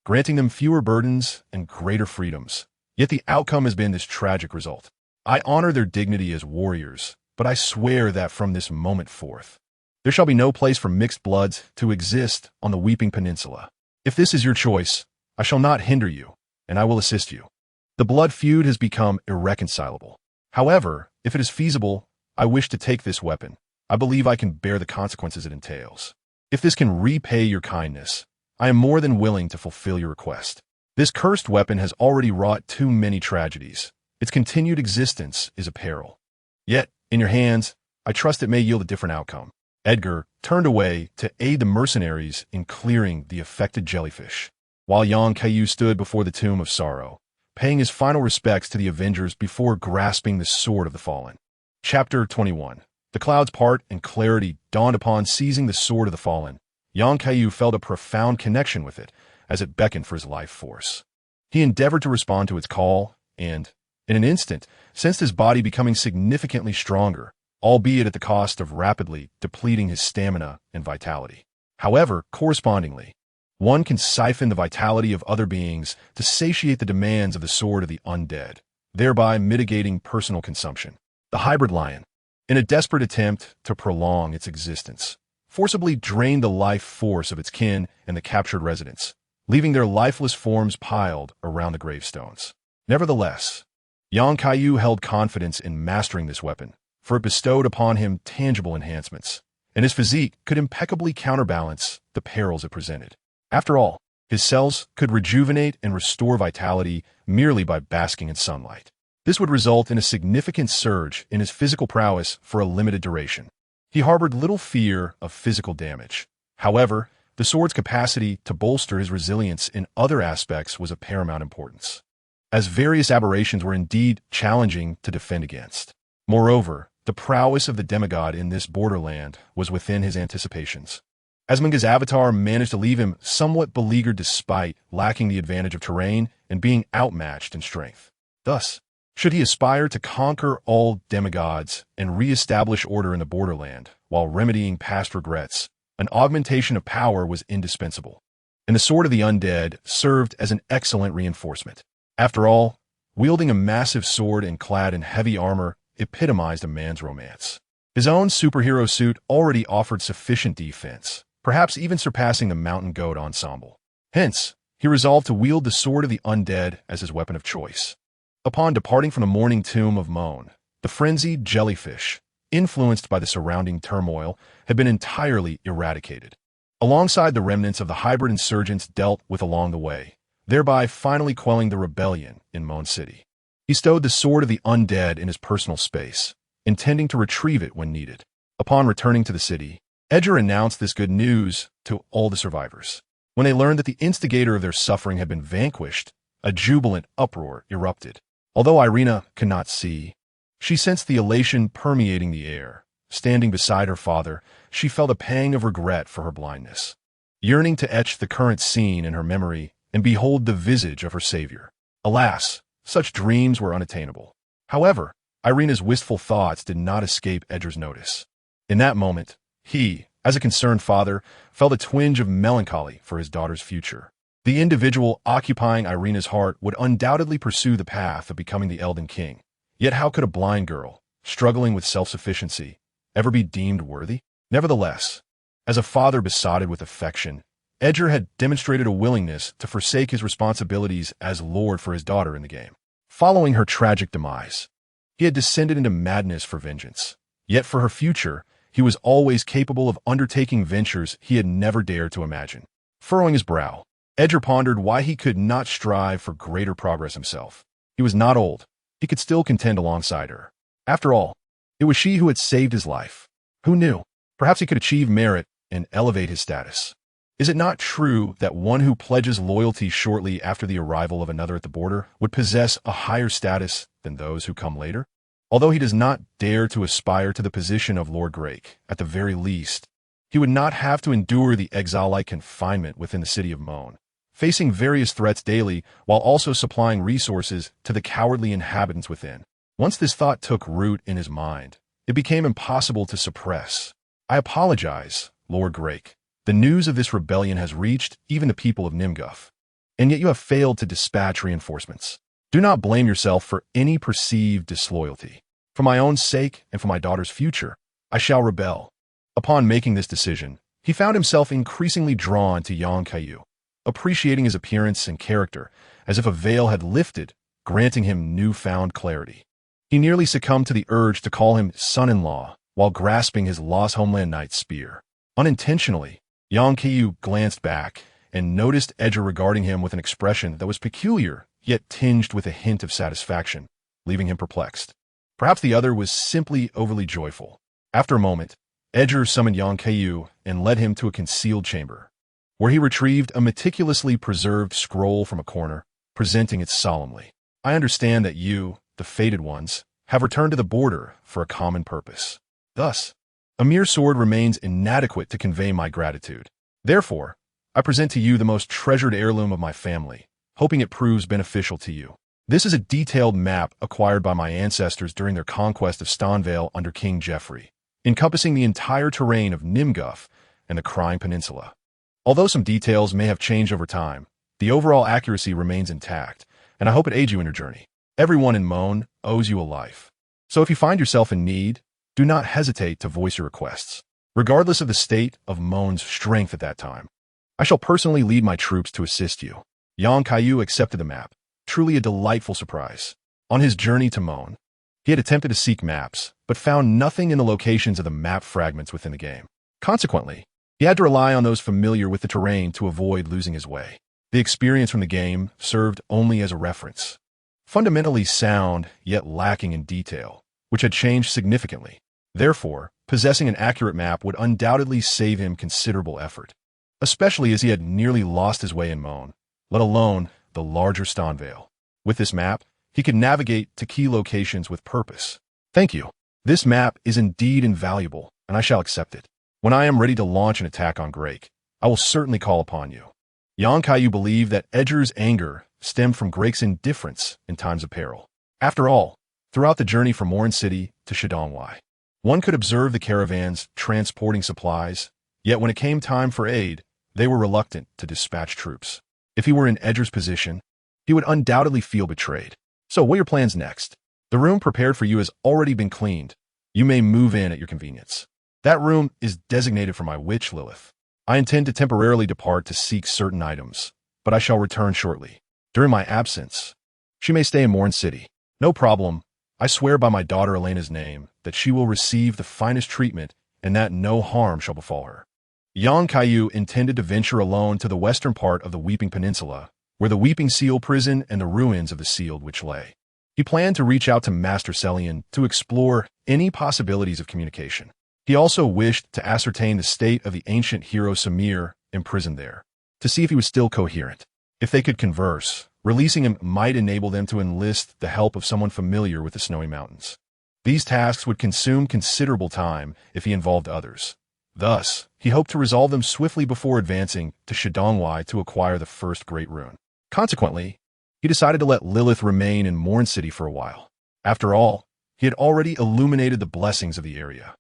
granting them fewer burdens and greater freedoms. Yet the outcome has been this tragic result. I honor their dignity as warriors, but I swear that from this moment forth, there shall be no place for mixed bloods to exist on the Weeping Peninsula. If this is your choice, I shall not hinder you, and I will assist you. The blood feud has become irreconcilable. However, if it is feasible, I wish to take this weapon. I believe I can bear the consequences it entails. If this can repay your kindness, I am more than willing to fulfill your request. This cursed weapon has already wrought too many tragedies. Its continued existence is a peril. Yet, in your hands, I trust it may yield a different outcome. Edgar turned away to aid the mercenaries in clearing the affected jellyfish, while young Kaiyu stood before the Tomb of Sorrow, paying his final respects to the Avengers before grasping the Sword of the Fallen. Chapter 21. The clouds part and clarity dawned upon seizing the Sword of the Fallen. Young Kaiyu felt a profound connection with it as it beckoned for his life force. He endeavored to respond to its call and, in an instant, sensed his body becoming significantly stronger, albeit at the cost of rapidly depleting his stamina and vitality. However, correspondingly, one can siphon the vitality of other beings to satiate the demands of the Sword of the Undead, thereby mitigating personal consumption. The hybrid lion, in a desperate attempt to prolong its existence, forcibly drained the life force of its kin and the captured residents, leaving their lifeless forms piled around the gravestones. Nevertheless, Yang Kaiyu held confidence in mastering this weapon, for it bestowed upon him tangible enhancements, and his physique could impeccably counterbalance the perils it presented. After all, his cells could rejuvenate and restore vitality merely by basking in sunlight. This would result in a significant surge in his physical prowess for a limited duration. He harbored little fear of physical damage. However, the sword's capacity to bolster his resilience in other aspects was of paramount importance, as various aberrations were indeed challenging to defend against. Moreover, the prowess of the demigod in this borderland was within his anticipations. Asmonga's avatar managed to leave him somewhat beleaguered despite lacking the advantage of terrain and being outmatched in strength. Thus, should he aspire to conquer all demigods and re-establish order in the borderland while remedying past regrets, an augmentation of power was indispensable, and the Sword of the Undead served as an excellent reinforcement. After all, wielding a massive sword and clad in heavy armor epitomized a man's romance. His own superhero suit already offered sufficient defense, perhaps even surpassing the mountain goat ensemble. Hence, he resolved to wield the Sword of the Undead as his weapon of choice. Upon departing from the mourning tomb of Moan, the frenzied jellyfish, influenced by the surrounding turmoil, had been entirely eradicated, alongside the remnants of the hybrid insurgents dealt with along the way, thereby finally quelling the rebellion in Moan City. He stowed the Sword of the Undead in his personal space, intending to retrieve it when needed. Upon returning to the city, Edgar announced this good news to all the survivors. When they learned that the instigator of their suffering had been vanquished, a jubilant uproar erupted. Although Irina could not see, she sensed the elation permeating the air. Standing beside her father, she felt a pang of regret for her blindness, yearning to etch the current scene in her memory and behold the visage of her savior. Alas, such dreams were unattainable. However, Irina's wistful thoughts did not escape Edgar's notice. In that moment, he, as a concerned father, felt a twinge of melancholy for his daughter's future. The individual occupying Irina's heart would undoubtedly pursue the path of becoming the Elden King. Yet how could a blind girl, struggling with self-sufficiency, ever be deemed worthy? Nevertheless, as a father besotted with affection, Edgar had demonstrated a willingness to forsake his responsibilities as lord for his daughter in the game. Following her tragic demise, he had descended into madness for vengeance. Yet for her future, he was always capable of undertaking ventures he had never dared to imagine. Furrowing his brow, Edgar pondered why he could not strive for greater progress himself. He was not old. He could still contend alongside her. After all, it was she who had saved his life. Who knew? Perhaps he could achieve merit and elevate his status. Is it not true that one who pledges loyalty shortly after the arrival of another at the border would possess a higher status than those who come later? Although he does not dare to aspire to the position of Lord Drake, at the very least, he would not have to endure the exile-like confinement within the city of Moan, facing various threats daily while also supplying resources to the cowardly inhabitants within. Once this thought took root in his mind, it became impossible to suppress. I apologize, Lord Drake. The news of this rebellion has reached even the people of Nimguth. and yet you have failed to dispatch reinforcements. Do not blame yourself for any perceived disloyalty. For my own sake and for my daughter's future, I shall rebel." Upon making this decision, he found himself increasingly drawn to Yang Kaiyu, appreciating his appearance and character as if a veil had lifted, granting him newfound clarity. He nearly succumbed to the urge to call him son-in-law while grasping his lost homeland knight's spear. Unintentionally, Yang Kaiyu glanced back and noticed Edger regarding him with an expression that was peculiar, yet tinged with a hint of satisfaction, leaving him perplexed. Perhaps the other was simply overly joyful. After a moment, Edger summoned Yang Kaiyu and led him to a concealed chamber, where he retrieved a meticulously preserved scroll from a corner, presenting it solemnly. "I understand that you, the fated ones, have returned to the border for a common purpose. Thus, a mere sword remains inadequate to convey my gratitude. Therefore, I present to you the most treasured heirloom of my family, hoping it proves beneficial to you. This is a detailed map acquired by my ancestors during their conquest of Stonvale under King Geoffrey, encompassing the entire terrain of Nimguff and the Crime Peninsula. Although some details may have changed over time, the overall accuracy remains intact, and I hope it aids you in your journey. Everyone in Moan owes you a life. So if you find yourself in need, do not hesitate to voice your requests, regardless of the state of Moan's strength at that time. I shall personally lead my troops to assist you." Yang Kaiyu accepted the map, truly a delightful surprise. On his journey to Moan, he had attempted to seek maps, but found nothing in the locations of the map fragments within the game. Consequently, he had to rely on those familiar with the terrain to avoid losing his way. The experience from the game served only as a reference. Fundamentally sound, yet lacking in detail, which had changed significantly. Therefore, possessing an accurate map would undoubtedly save him considerable effort, especially as he had nearly lost his way in Moan, let alone the larger Stonvale. With this map, he could navigate to key locations with purpose. "Thank you. This map is indeed invaluable, and I shall accept it. When I am ready to launch an attack on Grake, I will certainly call upon you." Yang Kaiyu believed that Edger's anger stemmed from Grake's indifference in times of peril. After all, throughout the journey from Morin City to Shadongwai, one could observe the caravans transporting supplies, yet when it came time for aid, they were reluctant to dispatch troops. If he were in Edger's position, he would undoubtedly feel betrayed. "So what are your plans next? The room prepared for you has already been cleaned. You may move in at your convenience. That room is designated for my witch, Lilith. I intend to temporarily depart to seek certain items, but I shall return shortly. During my absence, she may stay in Morin City. No problem. I swear by my daughter Elena's name that she will receive the finest treatment and that no harm shall befall her." Yang Kaiyu intended to venture alone to the western part of the Weeping Peninsula, where the Weeping Seal prison and the ruins of the Sealed Witch lay. He planned to reach out to Master Celian to explore any possibilities of communication. He also wished to ascertain the state of the ancient hero Samir imprisoned there, to see if he was still coherent. If they could converse, releasing him might enable them to enlist the help of someone familiar with the Snowy Mountains. These tasks would consume considerable time if he involved others. Thus, he hoped to resolve them swiftly before advancing to Shadongwai to acquire the first Great Rune. Consequently, he decided to let Lilith remain in Morin City for a while. After all, he had already illuminated the blessings of the area,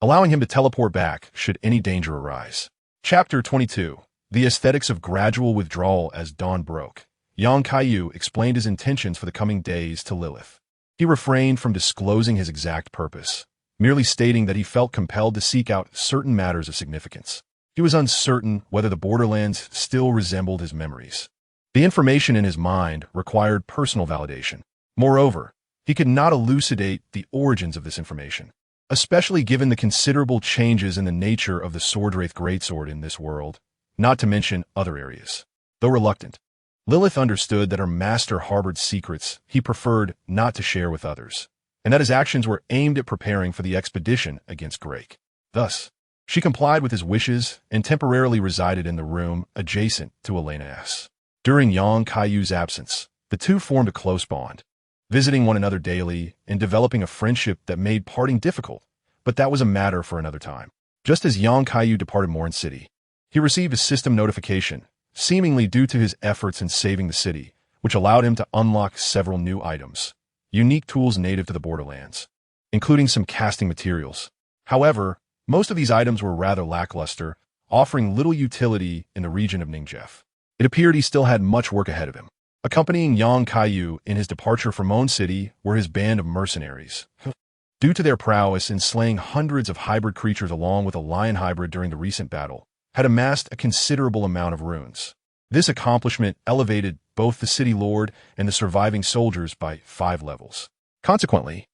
allowing him to teleport back should any danger arise. Chapter 22. The Aesthetics of Gradual Withdrawal as Dawn Broke. Yang Kaiyu explained his intentions for the coming days to Lilith. He refrained from disclosing his exact purpose, merely stating that he felt compelled to seek out certain matters of significance. He was uncertain whether the borderlands still resembled his memories. The information in his mind required personal validation. Moreover, he could not elucidate the origins of this information, especially given the considerable changes in the nature of the Swordwraith Greatsword in this world, not to mention other areas. Though reluctant, Lilith understood that her master harbored secrets he preferred not to share with others, and that his actions were aimed at preparing for the expedition against Grake. Thus, she complied with his wishes and temporarily resided in the room adjacent to Elena's. During Yang Kaiyu's absence, the two formed a close bond, visiting one another daily and developing a friendship that made parting difficult, but that was a matter for another time. Just as Yang Kaiyu departed Morin City, he received a system notification, seemingly due to his efforts in saving the city, which allowed him to unlock several new items, unique tools native to the Borderlands, including some casting materials. However, most of these items were rather lackluster, offering little utility in the region of Ningjef. It appeared he still had much work ahead of him. Accompanying young Kaiyu in his departure from Moan City were his band of mercenaries. Due to their prowess in slaying hundreds of hybrid creatures along with a lion hybrid during the recent battle, had amassed a considerable amount of runes. This accomplishment elevated both the city lord and the surviving soldiers by 5 levels. Consequently,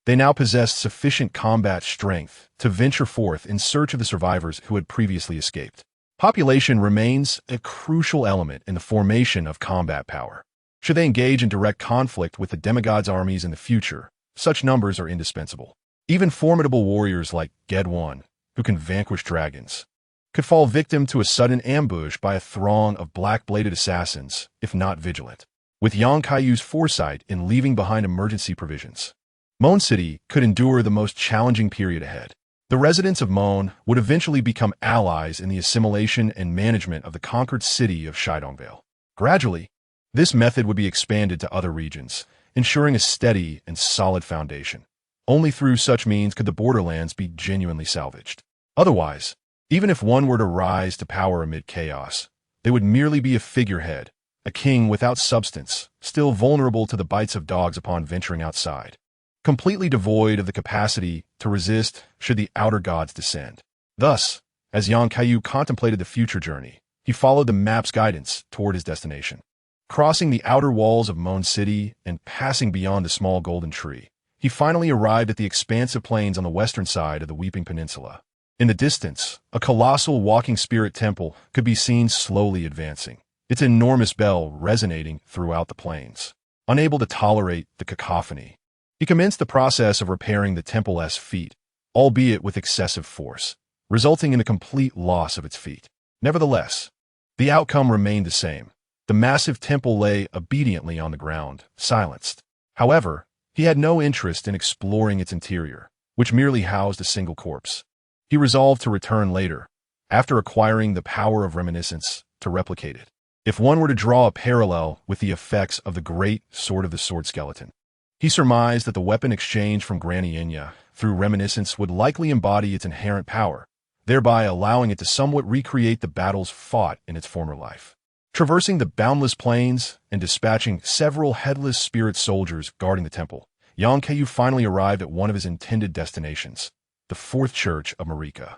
they now possessed sufficient combat strength to venture forth in search of the survivors who had previously escaped. Population remains a crucial element in the formation of combat power. Should they engage in direct conflict with the demigod's armies in the future, such numbers are indispensable. Even formidable warriors like Gedwon, who can vanquish dragons, could fall victim to a sudden ambush by a throng of black-bladed assassins, if not vigilant. With Yang Kaiyu's foresight in leaving behind emergency provisions, Moan City could endure the most challenging period ahead. The residents of Moan would eventually become allies in the assimilation and management of the conquered city of Shidongvale. Gradually, this method would be expanded to other regions, ensuring a steady and solid foundation. Only through such means could the borderlands be genuinely salvaged. Otherwise, even if one were to rise to power amid chaos, they would merely be a figurehead, a king without substance, still vulnerable to the bites of dogs upon venturing outside, completely devoid of the capacity to resist should the outer gods descend. Thus, as Yang Kaiyu contemplated the future journey, he followed the map's guidance toward his destination. Crossing the outer walls of Moan City and passing beyond the small golden tree, he finally arrived at the expansive plains on the western side of the Weeping Peninsula. In the distance, a colossal walking spirit temple could be seen slowly advancing, its enormous bell resonating throughout the plains. Unable to tolerate the cacophony, he commenced the process of repairing the temple's feet, albeit with excessive force, resulting in a complete loss of its feet. Nevertheless, the outcome remained the same. The massive temple lay obediently on the ground, silenced. However, he had no interest in exploring its interior, which merely housed a single corpse. He resolved to return later, after acquiring the power of reminiscence, to replicate it. If one were to draw a parallel with the effects of the great Sword of the Sword skeleton, he surmised that the weapon exchanged from Granny Inya through reminiscence would likely embody its inherent power, thereby allowing it to somewhat recreate the battles fought in its former life. Traversing the boundless plains and dispatching several headless spirit soldiers guarding the temple, Yang Kaiyu finally arrived at one of his intended destinations, the Fourth Church of Marika.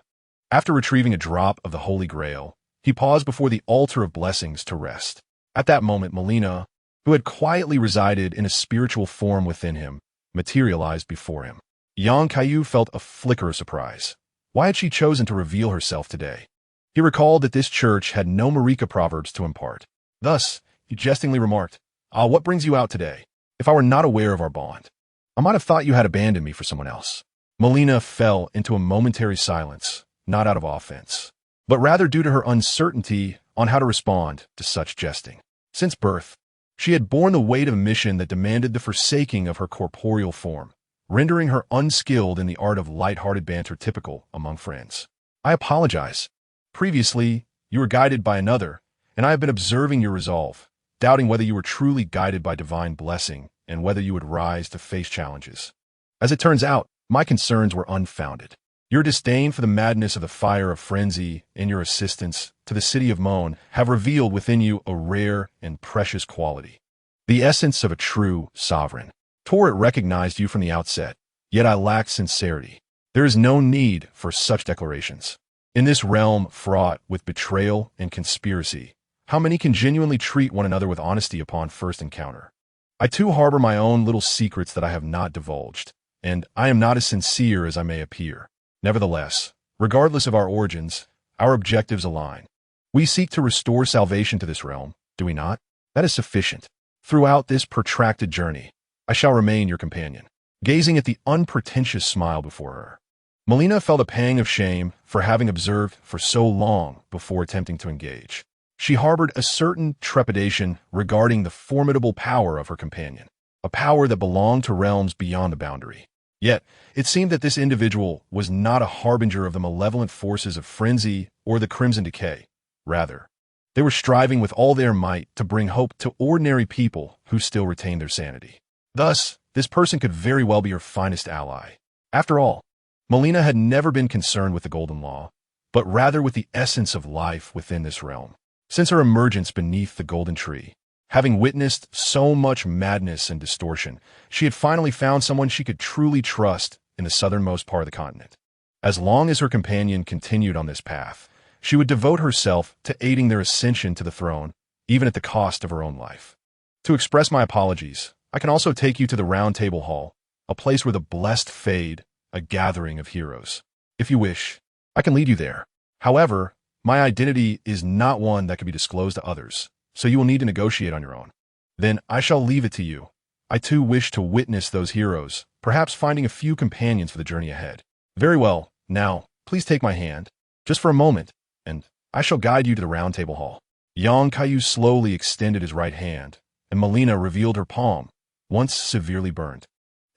After retrieving a drop of the Holy Grail, he paused before the altar of blessings to rest. At that moment, Melina, who had quietly resided in a spiritual form within him, materialized before him. Yang Kaiyu felt a flicker of surprise. Why had she chosen to reveal herself today? He recalled that this church had no Marika proverbs to impart. Thus, he jestingly remarked, what brings you out today? If I were not aware of our bond, I might have thought you had abandoned me for someone else." Melina fell into a momentary silence, not out of offense, but rather due to her uncertainty on how to respond to such jesting. Since birth, she had borne the weight of a mission that demanded the forsaking of her corporeal form, rendering her unskilled in the art of light-hearted banter typical among friends. "I apologize. Previously, you were guided by another, and I have been observing your resolve, doubting whether you were truly guided by divine blessing and whether you would rise to face challenges. As it turns out, my concerns were unfounded. Your disdain for the madness of the fire of frenzy and your assistance to the city of Moan have revealed within you a rare and precious quality, the essence of a true sovereign. Torrit recognized you from the outset, yet I lacked sincerity. There is no need for such declarations. In this realm fraught with betrayal and conspiracy, how many can genuinely treat one another with honesty upon first encounter? I too harbor my own little secrets that I have not divulged, and I am not as sincere as I may appear. Nevertheless, regardless of our origins, our objectives align. We seek to restore salvation to this realm, do we not? That is sufficient. Throughout this protracted journey, I shall remain your companion." Gazing at the unpretentious smile before her, Melina felt a pang of shame for having observed for so long before attempting to engage. She harbored a certain trepidation regarding the formidable power of her companion, a power that belonged to realms beyond the boundary. Yet, it seemed that this individual was not a harbinger of the malevolent forces of frenzy or the crimson decay. Rather, they were striving with all their might to bring hope to ordinary people who still retained their sanity. Thus, this person could very well be her finest ally. After all, Melina had never been concerned with the Golden Law, but rather with the essence of life within this realm. since her emergence beneath the golden tree. Having witnessed so much madness and distortion, she had finally found someone she could truly trust in the southernmost part of the continent. As long as her companion continued on this path, she would devote herself to aiding their ascension to the throne, even at the cost of her own life. To express my apologies, I can also take you to the Round Table Hall, a place where the blessed fade, a gathering of heroes. If you wish, I can lead you there. However, my identity is not one that can be disclosed to others, so you will need to negotiate on your own. Then I shall leave it to you. I too wish to witness those heroes, perhaps finding a few companions for the journey ahead. Very well, now, please take my hand, just for a moment, and I shall guide you to the Round Table Hall. Kaiyu slowly extended his right hand, and Melina revealed her palm, once severely burned,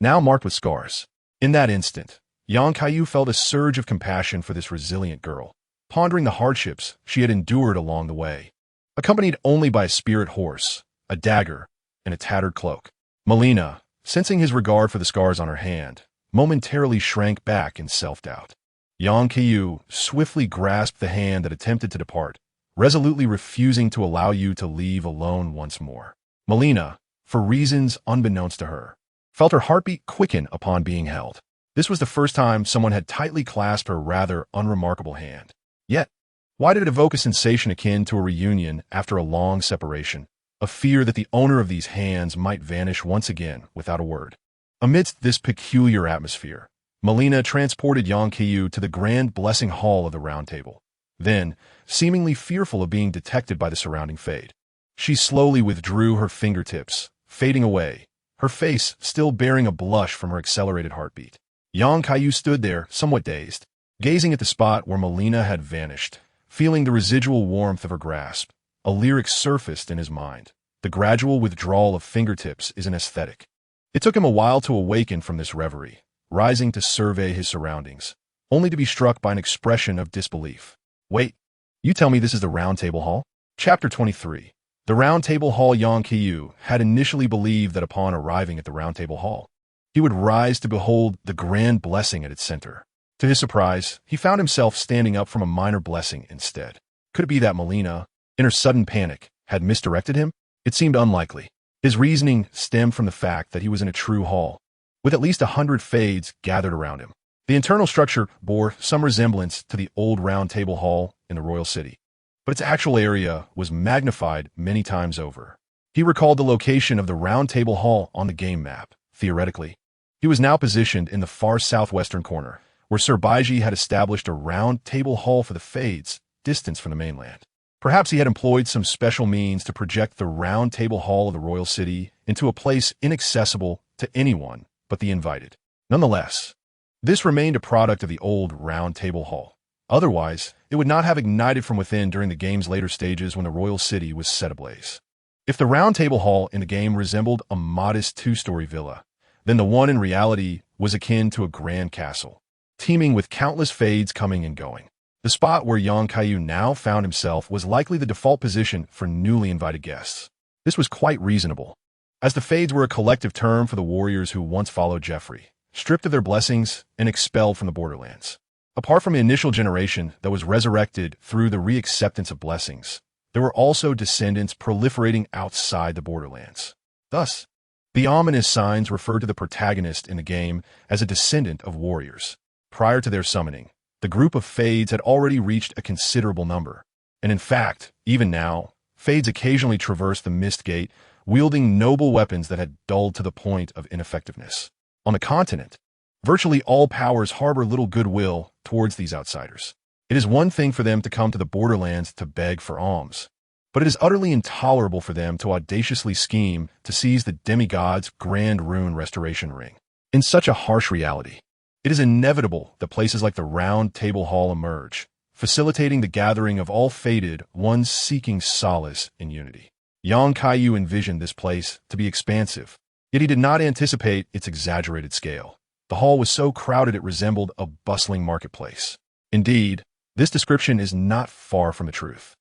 now marked with scars. In that instant, Kaiyu felt a surge of compassion for this resilient girl, pondering the hardships she had endured along the way. Accompanied only by a spirit horse, a dagger, and a tattered cloak, Melina, sensing his regard for the scars on her hand, momentarily shrank back in self-doubt. Kaiyu swiftly grasped the hand that attempted to depart, resolutely refusing to allow you to leave alone once more. Melina, for reasons unbeknownst to her, felt her heartbeat quicken upon being held. This was the first time someone had tightly clasped her rather unremarkable hand. Yet, why did it evoke a sensation akin to a reunion after a long separation, a fear that the owner of these hands might vanish once again without a word? Amidst this peculiar atmosphere, Melina transported Kaiyu to the grand blessing hall of the Round Table. Then, seemingly fearful of being detected by the surrounding fade, she slowly withdrew her fingertips, fading away, her face still bearing a blush from her accelerated heartbeat. Kaiyu stood there, somewhat dazed, gazing at the spot where Melina had vanished, feeling the residual warmth of her grasp. A lyric surfaced in his mind. The gradual withdrawal of fingertips is an aesthetic. It took him a while to awaken from this reverie, rising to survey his surroundings, only to be struck by an expression of disbelief. Wait, you tell me this is the Round Table Hall? Chapter 23. The Round Table Hall. Kaiyu had initially believed that upon arriving at the Round Table Hall, he would rise to behold the grand blessing at its center. To his surprise, he found himself standing up from a minor blessing instead. Could it be that Melina, in her sudden panic, had misdirected him? It seemed unlikely. His reasoning stemmed from the fact that he was in a true hall, with at least 100 fades gathered around him. The internal structure bore some resemblance to the old Round Table Hall in the royal city, but its actual area was magnified many times over. He recalled the location of the Round Table Hall on the game map. Theoretically, he was now positioned in the far southwestern corner, where Sir Baiji had established a Round Table Hall for the Fades, distant from the mainland. Perhaps he had employed some special means to project the Round Table Hall of the royal city into a place inaccessible to anyone but the invited. Nonetheless, this remained a product of the old Round Table Hall. Otherwise, it would not have ignited from within during the game's later stages when the royal city was set ablaze. If the Round Table Hall in the game resembled a modest two-story villa, then the one in reality was akin to a grand castle, teeming with countless fades coming and going. The spot where Kaiyu now found himself was likely the default position for newly invited guests. This was quite reasonable, as the fades were a collective term for the warriors who once followed Jeffrey, stripped of their blessings and expelled from the borderlands. Apart from the initial generation that was resurrected through the reacceptance of blessings, there were also descendants proliferating outside the borderlands. Thus, the ominous signs referred to the protagonist in the game as a descendant of warriors. Prior to their summoning, the group of Fades had already reached a considerable number, and in fact, even now, Fades occasionally traversed the Mist Gate, wielding noble weapons that had dulled to the point of ineffectiveness. On the continent, virtually all powers harbor little goodwill towards these outsiders. It is one thing for them to come to the borderlands to beg for alms, but it is utterly intolerable for them to audaciously scheme to seize the demigod's grand rune restoration ring. In such a harsh reality, it is inevitable that places like the Round Table Hall emerge, facilitating the gathering of all fated ones seeking solace in unity. Kaiyu envisioned this place to be expansive, yet he did not anticipate its exaggerated scale. The hall was so crowded it resembled a bustling marketplace. Indeed, this description is not far from the truth.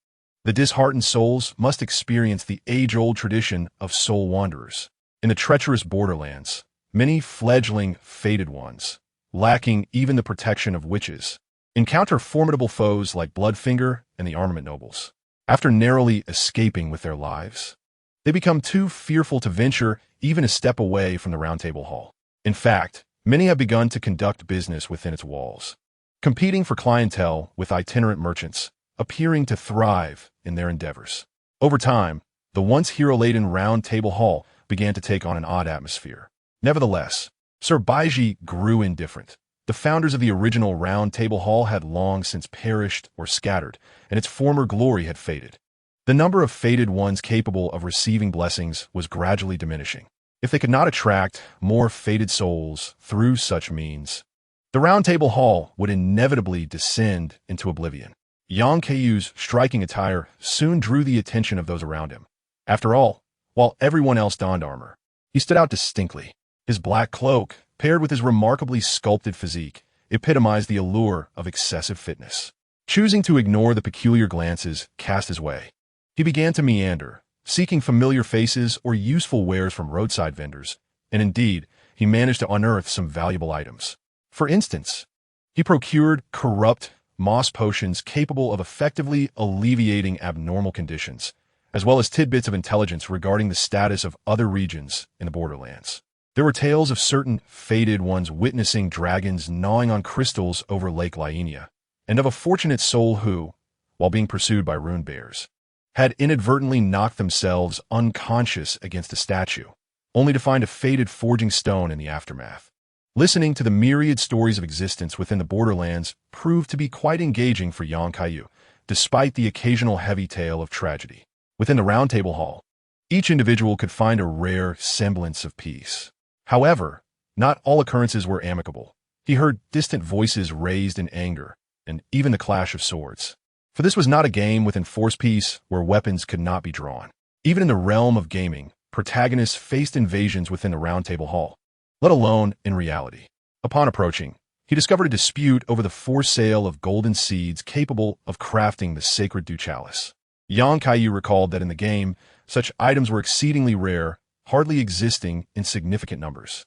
The disheartened souls must experience the age-old tradition of soul wanderers. In the treacherous borderlands, many fledgling fated ones, lacking even the protection of witches, encounter formidable foes like Bloodfinger and the Armament Nobles. After narrowly escaping with their lives, they become too fearful to venture even a step away from the Round Table Hall. In fact, many have begun to conduct business within its walls, competing for clientele with itinerant merchants, appearing to thrive in their endeavors. Over time, the once hero-laden Round Table Hall began to take on an odd atmosphere. Nevertheless, Sir Baiji grew indifferent. The founders of the original Round Table Hall had long since perished or scattered, and its former glory had faded. The number of fated ones capable of receiving blessings was gradually diminishing. If they could not attract more fated souls through such means, the Round Table Hall would inevitably descend into oblivion. Yang Kaiyu's striking attire soon drew the attention of those around him. After all, while everyone else donned armor, he stood out distinctly. His black cloak, paired with his remarkably sculpted physique, epitomized the allure of excessive fitness. Choosing to ignore the peculiar glances cast his way, he began to meander, seeking familiar faces or useful wares from roadside vendors, and indeed, he managed to unearth some valuable items. For instance, he procured corrupt moss potions capable of effectively alleviating abnormal conditions, as well as tidbits of intelligence regarding the status of other regions in the borderlands. There were tales of certain fated ones witnessing dragons gnawing on crystals over Lake Lienia, and of a fortunate soul who, while being pursued by rune bears, had inadvertently knocked themselves unconscious against a statue, only to find a fated forging stone in the aftermath. Listening to the myriad stories of existence within the borderlands proved to be quite engaging for Yang Kaiyu, despite the occasional heavy tale of tragedy. Within the Round Table Hall, each individual could find a rare semblance of peace. However, not all occurrences were amicable. He heard distant voices raised in anger, and even the clash of swords. For this was not a game with enforced peace where weapons could not be drawn. Even in the realm of gaming, protagonists faced invasions within the Round Table Hall, let alone in reality. Upon approaching, he discovered a dispute over the forced sale of golden seeds capable of crafting the sacred dew chalice. Yang Kaiyu recalled that in the game, such items were exceedingly rare, hardly existing in significant numbers.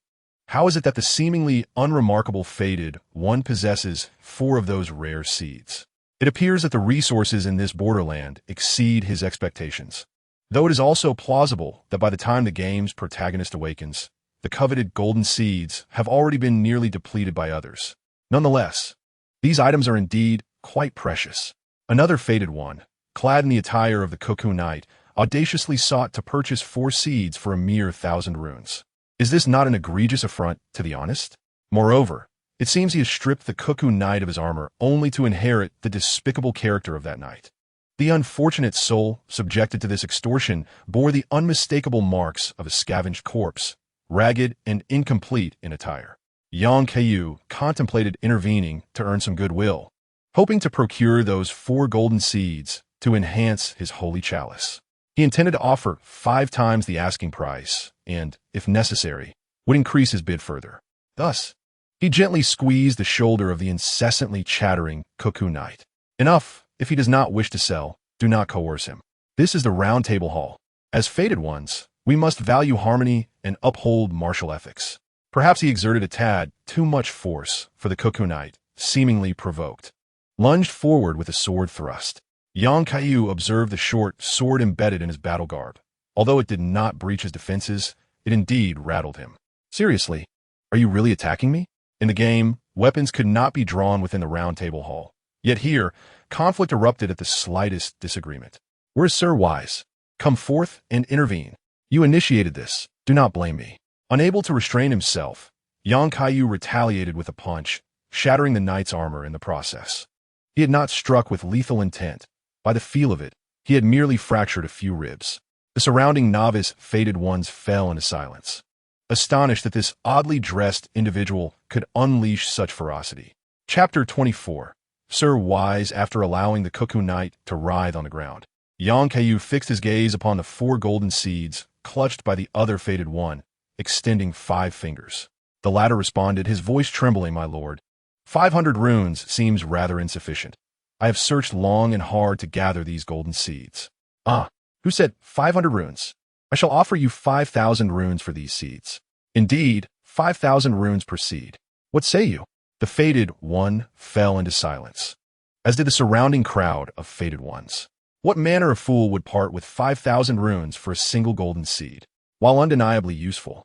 How is it that the seemingly unremarkable fated one possesses 4 of those rare seeds? It appears that the resources in this borderland exceed his expectations, though it is also plausible that by the time the game's protagonist awakens, the coveted golden seeds have already been nearly depleted by others. Nonetheless, these items are indeed quite precious. Another fated one, clad in the attire of the Cuckoo Knight, audaciously sought to purchase 4 seeds for a mere 1,000 runes. Is this not an egregious affront to the honest? Moreover, it seems he has stripped the Cuckoo Knight of his armor only to inherit the despicable character of that knight. The unfortunate soul subjected to this extortion bore the unmistakable marks of a scavenged corpse, ragged and incomplete in attire. Yang Kaiyu contemplated intervening to earn some goodwill, hoping to procure those 4 golden seeds to enhance his holy chalice. He intended to offer 5 times the asking price and, if necessary, would increase his bid further. Thus, he gently squeezed the shoulder of the incessantly chattering Cuckoo Knight. Enough, if he does not wish to sell, do not coerce him. This is the Round Table Hall. As fated ones, we must value harmony and uphold martial ethics. Perhaps he exerted a tad too much force, for the Cuckoo Knight, seemingly provoked, lunged forward with a sword thrust. Yang Kaiyu observed the short sword embedded in his battle garb. Although it did not breach his defenses, it indeed rattled him. Seriously, are you really attacking me? In the game, weapons could not be drawn within the Round Table Hall. Yet here, conflict erupted at the slightest disagreement. Where is Sir Wise? Come forth and intervene. You initiated this. Do not blame me. Unable to restrain himself, Yang Kaiyu retaliated with a punch, shattering the knight's armor in the process. He had not struck with lethal intent. By the feel of it, he had merely fractured a few ribs. The surrounding novice fated ones fell into silence, astonished that this oddly dressed individual could unleash such ferocity. Chapter 24. Sir Wise, after allowing the Cuckoo Knight to writhe on the ground, Yang Kaiyu fixed his gaze upon the 4 golden seeds clutched by the other fated one, extending 5 fingers. The latter responded, his voice trembling, "My lord, 500 runes seems rather insufficient. I have searched long and hard to gather these golden seeds." "Ah, who said 500 runes? I shall offer you 5,000 runes for these seeds." "Indeed, 5,000 runes per seed. What say you?" The fated one fell into silence, as did the surrounding crowd of fated ones. What manner of fool would part with 5,000 runes for a single golden seed? While undeniably useful,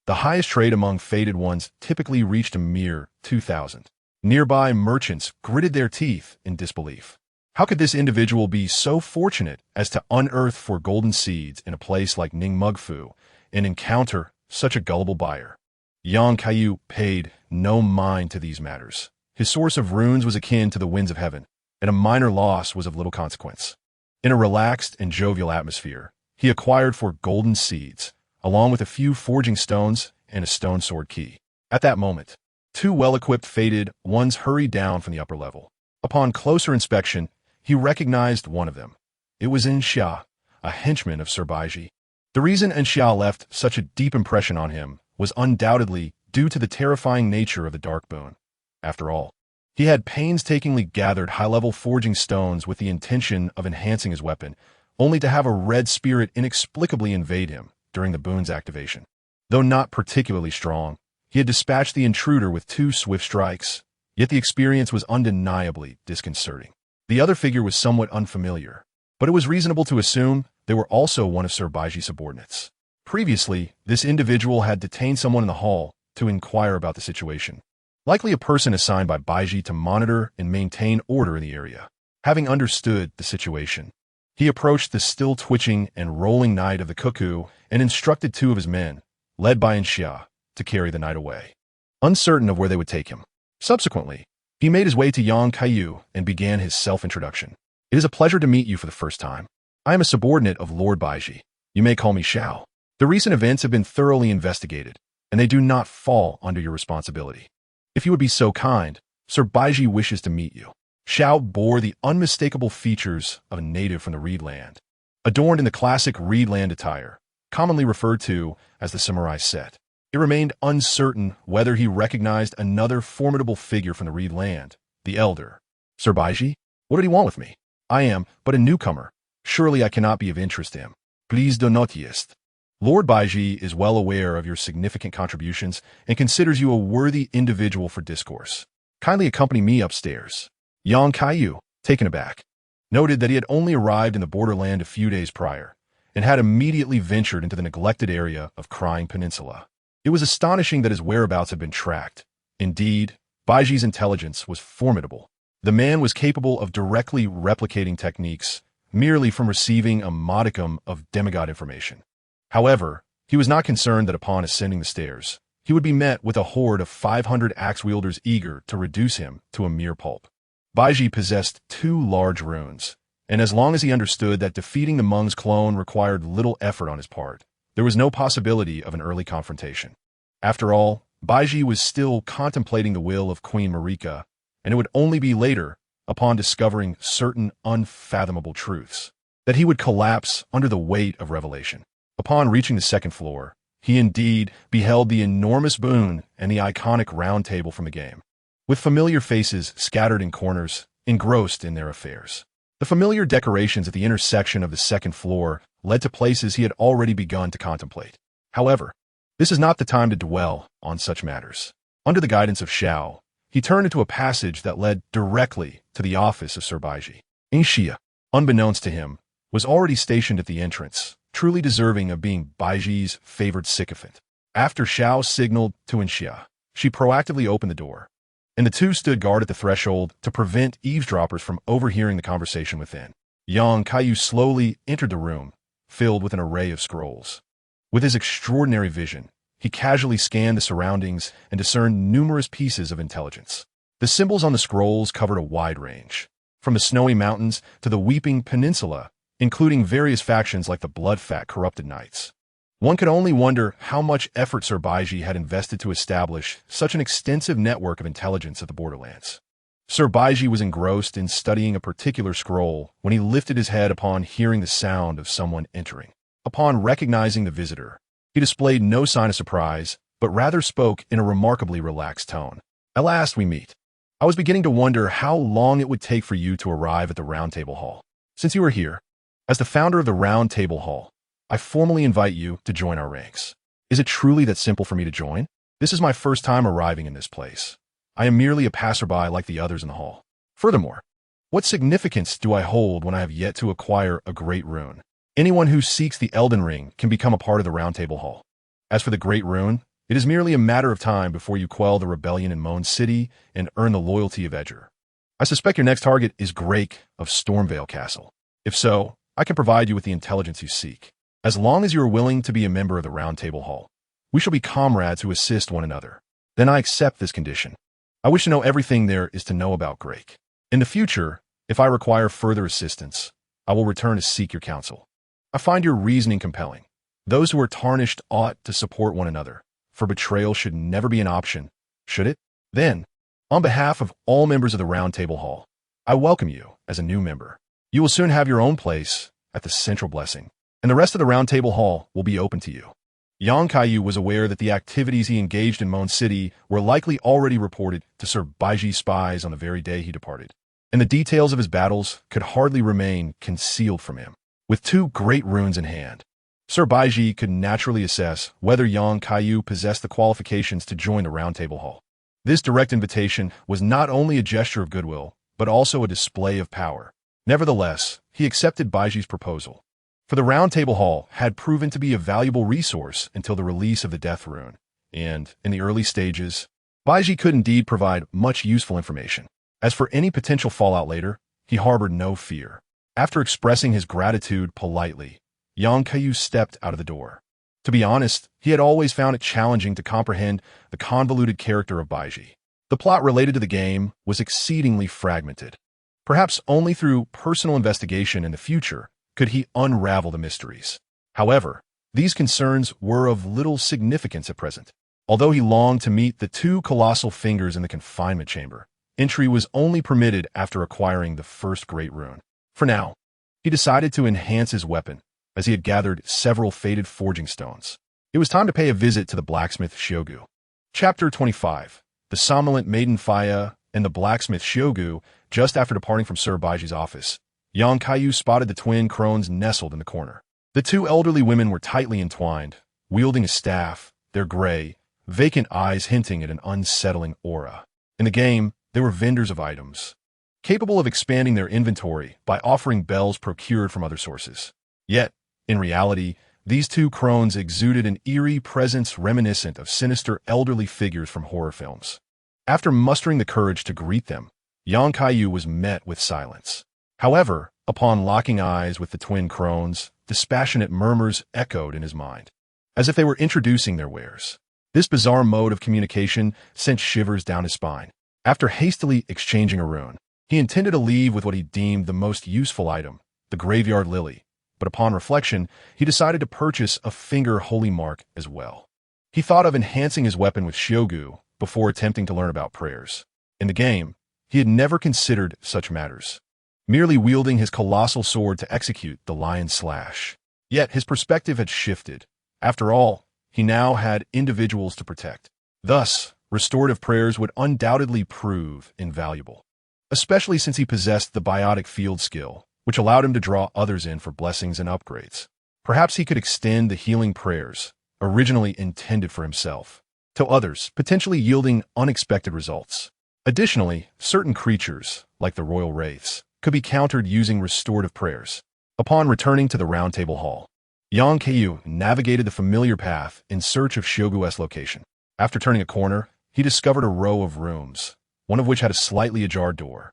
the highest trade among fated ones typically reached a mere 2,000. Nearby merchants gritted their teeth in disbelief. How could this individual be so fortunate as to unearth 4 golden seeds in a place like Ningmugfu and encounter such a gullible buyer? Yang Kaiyu paid no mind to these matters. His source of runes was akin to the winds of heaven, and a minor loss was of little consequence. In a relaxed and jovial atmosphere, he acquired 4 golden seeds, along with a few forging stones and a stone sword key. At that moment, 2 well-equipped fated ones hurried down from the upper level. Upon closer inspection, he recognized one of them. It was Xia, a henchman of Sir Baiji. The reason Xia left such a deep impression on him was undoubtedly due to the terrifying nature of the dark boon. After all, he had painstakingly gathered high-level forging stones with the intention of enhancing his weapon, only to have a red spirit inexplicably invade him during the boon's activation. Though not particularly strong, he had dispatched the intruder with 2 swift strikes, yet the experience was undeniably disconcerting. The other figure was somewhat unfamiliar, but it was reasonable to assume they were also one of Sir Baiji's subordinates. Previously, this individual had detained someone in the hall to inquire about the situation, likely a person assigned by Baiji to monitor and maintain order in the area. Having understood the situation, he approached the still twitching and rolling knight of the cuckoo and instructed 2 of his men, led by Xia, to carry the knight away, uncertain of where they would take him. Subsequently, he made his way to Yang Kaiyu and began his self-introduction. It is a pleasure to meet you for the first time. I am a subordinate of Lord Baiji. You may call me Xiao. The recent events have been thoroughly investigated, and they do not fall under your responsibility. If you would be so kind, Sir Baiji wishes to meet you. Xiao bore the unmistakable features of a native from the Reedland, adorned in the classic Reedland attire, commonly referred to as the samurai set. It remained uncertain whether he recognized another formidable figure from the Reedland, the elder. Sir Baiji, what did he want with me? I am but a newcomer. Surely I cannot be of interest to him. Please do not jest. Lord Baiji is well aware of your significant contributions and considers you a worthy individual for discourse. Kindly accompany me upstairs. Yang Kaiyu, taken aback, noted that he had only arrived in the borderland a few days prior and had immediately ventured into the neglected area of Crying Peninsula. It was astonishing that his whereabouts had been tracked. Indeed, Baiji's intelligence was formidable. The man was capable of directly replicating techniques merely from receiving a modicum of demigod information. However, he was not concerned that upon ascending the stairs, he would be met with a horde of 500 axe-wielders eager to reduce him to a mere pulp. Baiji possessed 2 large runes, and as long as he understood that defeating the Meng's clone required little effort on his part, there was no possibility of an early confrontation. After all, Baiji was still contemplating the will of Queen Marika, and it would only be later, upon discovering certain unfathomable truths, that he would collapse under the weight of revelation. Upon reaching the 2nd floor, he indeed beheld the enormous boon and the iconic round table from the game, with familiar faces scattered in corners, engrossed in their affairs. The familiar decorations at the intersection of the 2nd floor led to places he had already begun to contemplate. However, this is not the time to dwell on such matters. Under the guidance of Xiao, he turned into a passage that led directly to the office of Sir Baiji. Xia, unbeknownst to him, was already stationed at the entrance, truly deserving of being Baiji's favored sycophant. After Xiao signaled to Xia, she proactively opened the door, and the 2 stood guard at the threshold to prevent eavesdroppers from overhearing the conversation within. Yang Kaiyu slowly entered the room, filled with an array of scrolls. With his extraordinary vision, he casually scanned the surroundings and discerned numerous pieces of intelligence. The symbols on the scrolls covered a wide range, from the snowy mountains to the Weeping Peninsula, including various factions like the blood-fat corrupted knights. One could only wonder how much effort Sir Baiji had invested to establish such an extensive network of intelligence at the borderlands. Sir Baiji was engrossed in studying a particular scroll when he lifted his head upon hearing the sound of someone entering. Upon recognizing the visitor, he displayed no sign of surprise, but rather spoke in a remarkably relaxed tone. At last we meet. I was beginning to wonder how long it would take for you to arrive at the Round Table Hall. Since you are here, as the founder of the Round Table Hall, I formally invite you to join our ranks. Is it truly that simple for me to join? This is my first time arriving in this place. I am merely a passerby like the others in the hall. Furthermore, What significance do I hold when I have yet to acquire a great rune? Anyone who seeks the Elden Ring can become a part of the Round Table Hall. As for the great rune, it is merely a matter of time before you quell the rebellion in Moan City and earn the loyalty of Edger. I suspect your next target is Grake of Stormvale Castle. If so, I can provide you with the intelligence you seek. As long as you are willing to be a member of the Round Table Hall, we shall be comrades who assist one another. Then I accept this condition. I wish to know everything there is to know about Grake. In the future, if I require further assistance, I will return to seek your counsel. I find your reasoning compelling. Those who are tarnished ought to support one another, for betrayal should never be an option, should it? Then, on behalf of all members of the Round Table Hall, I welcome you as a new member. You will soon have your own place at the Central Blessing, and the rest of the Round Table Hall will be open to you. Kaiyu was aware that the activities he engaged in Moan City were likely already reported to Sir Baiji's spies on the very day he departed, and the details of his battles could hardly remain concealed from him. With 2 great runes in hand, Sir Baiji could naturally assess whether Kaiyu possessed the qualifications to join the Round Table Hall. This direct invitation was not only a gesture of goodwill, but also a display of power. Nevertheless, he accepted Baiji's proposal. For the Round Table Hall had proven to be a valuable resource until the release of the Death Rune, and, in the early stages, Baiji could indeed provide much useful information. As for any potential fallout later, he harbored no fear. After expressing his gratitude politely, Kaiyu stepped out of the door. To be honest, he had always found it challenging to comprehend the convoluted character of Baiji. The plot related to the game was exceedingly fragmented. Perhaps only through personal investigation in the future could he unravel the mysteries. However, these concerns were of little significance at present. Although he longed to meet the 2 colossal fingers in the confinement chamber, entry was only permitted after acquiring the first great rune. For now, he decided to enhance his weapon, as he had gathered several faded forging stones. It was time to pay a visit to the blacksmith Shiogu. Chapter 25. The somnolent maiden Faya and the blacksmith Shiogu. Just after departing from Sir Baiji's office, Kaiyu spotted the twin crones nestled in the corner. The 2 elderly women were tightly entwined, wielding a staff, their gray, vacant eyes hinting at an unsettling aura. In the game, they were vendors of items, capable of expanding their inventory by offering bells procured from other sources. Yet, in reality, these 2 crones exuded an eerie presence reminiscent of sinister elderly figures from horror films. After mustering the courage to greet them, Kaiyu was met with silence. However, upon locking eyes with the twin crones, dispassionate murmurs echoed in his mind, as if they were introducing their wares. This bizarre mode of communication sent shivers down his spine. After hastily exchanging a rune, he intended to leave with what he deemed the most useful item, the graveyard lily, but upon reflection, he decided to purchase a finger holy mark as well. He thought of enhancing his weapon with Shiogu before attempting to learn about prayers. In the game, he had never considered such matters, merely wielding his colossal sword to execute the lion slash. Yet his perspective had shifted. After all, he now had individuals to protect. Thus, restorative prayers would undoubtedly prove invaluable, especially since he possessed the biotic field skill, which allowed him to draw others in for blessings and upgrades. Perhaps he could extend the healing prayers, originally intended for himself, to others, potentially yielding unexpected results. Additionally, certain creatures, like the royal wraiths, could be countered using restorative prayers. Upon returning to the Round Table Hall, Kaiyu navigated the familiar path in search of Shiogu's location. After turning a corner, he discovered a row of rooms, one of which had a slightly ajar door,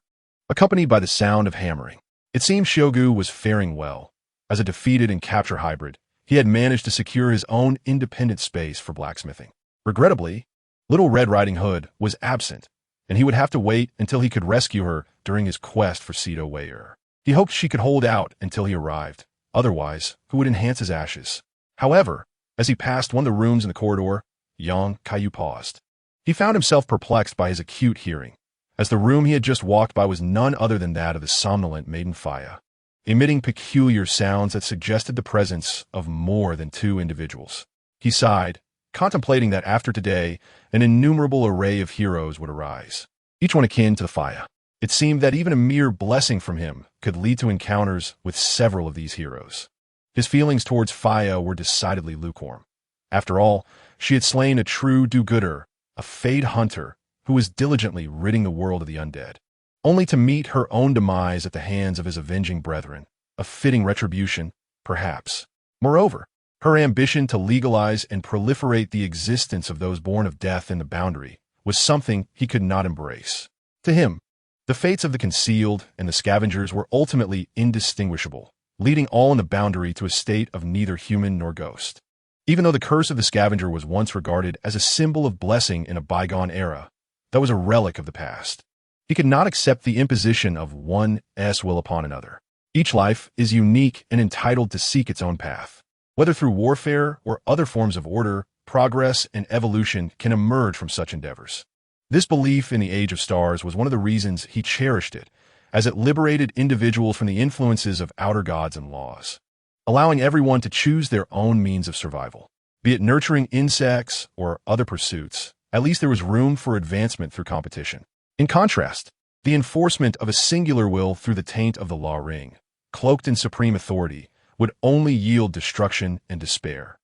accompanied by the sound of hammering. It seemed Shiogu was faring well. As a defeated and captured hybrid, he had managed to secure his own independent space for blacksmithing. Regrettably, Little Red Riding Hood was absent, and he would have to wait until he could rescue her during his quest for Cedo Wayer. He hoped she could hold out until he arrived, otherwise, who would enhance his ashes? However, as he passed one of the rooms in the corridor, Kaiyu paused. He found himself perplexed by his acute hearing, as the room he had just walked by was none other than that of the somnolent maiden Faya, emitting peculiar sounds that suggested the presence of more than 2 individuals. He sighed, contemplating that after today, an innumerable array of heroes would arise, each one akin to the Faya. It seemed that even a mere blessing from him could lead to encounters with several of these heroes. His feelings towards Faya were decidedly lukewarm. After all, she had slain a true do-gooder, a Fade hunter, who was diligently ridding the world of the undead. only to meet her own demise at the hands of his avenging brethren, a fitting retribution, perhaps. Moreover, her ambition to legalize and proliferate the existence of those born of death in the boundary was something he could not embrace. To him, the fates of the concealed and the scavengers were ultimately indistinguishable, leading all in the boundary to a state of neither human nor ghost. Even though the curse of the scavenger was once regarded as a symbol of blessing in a bygone era, that was a relic of the past. He could not accept the imposition of one's will upon another. Each life is unique and entitled to seek its own path. Whether through warfare or other forms of order, progress and evolution can emerge from such endeavors. This belief in the Age of Stars was one of the reasons he cherished it, as it liberated individuals from the influences of outer gods and laws, allowing everyone to choose their own means of survival. Be it nurturing insects or other pursuits, at least there was room for advancement through competition. In contrast, the enforcement of a singular will through the taint of the law ring, cloaked in supreme authority, would only yield destruction and despair.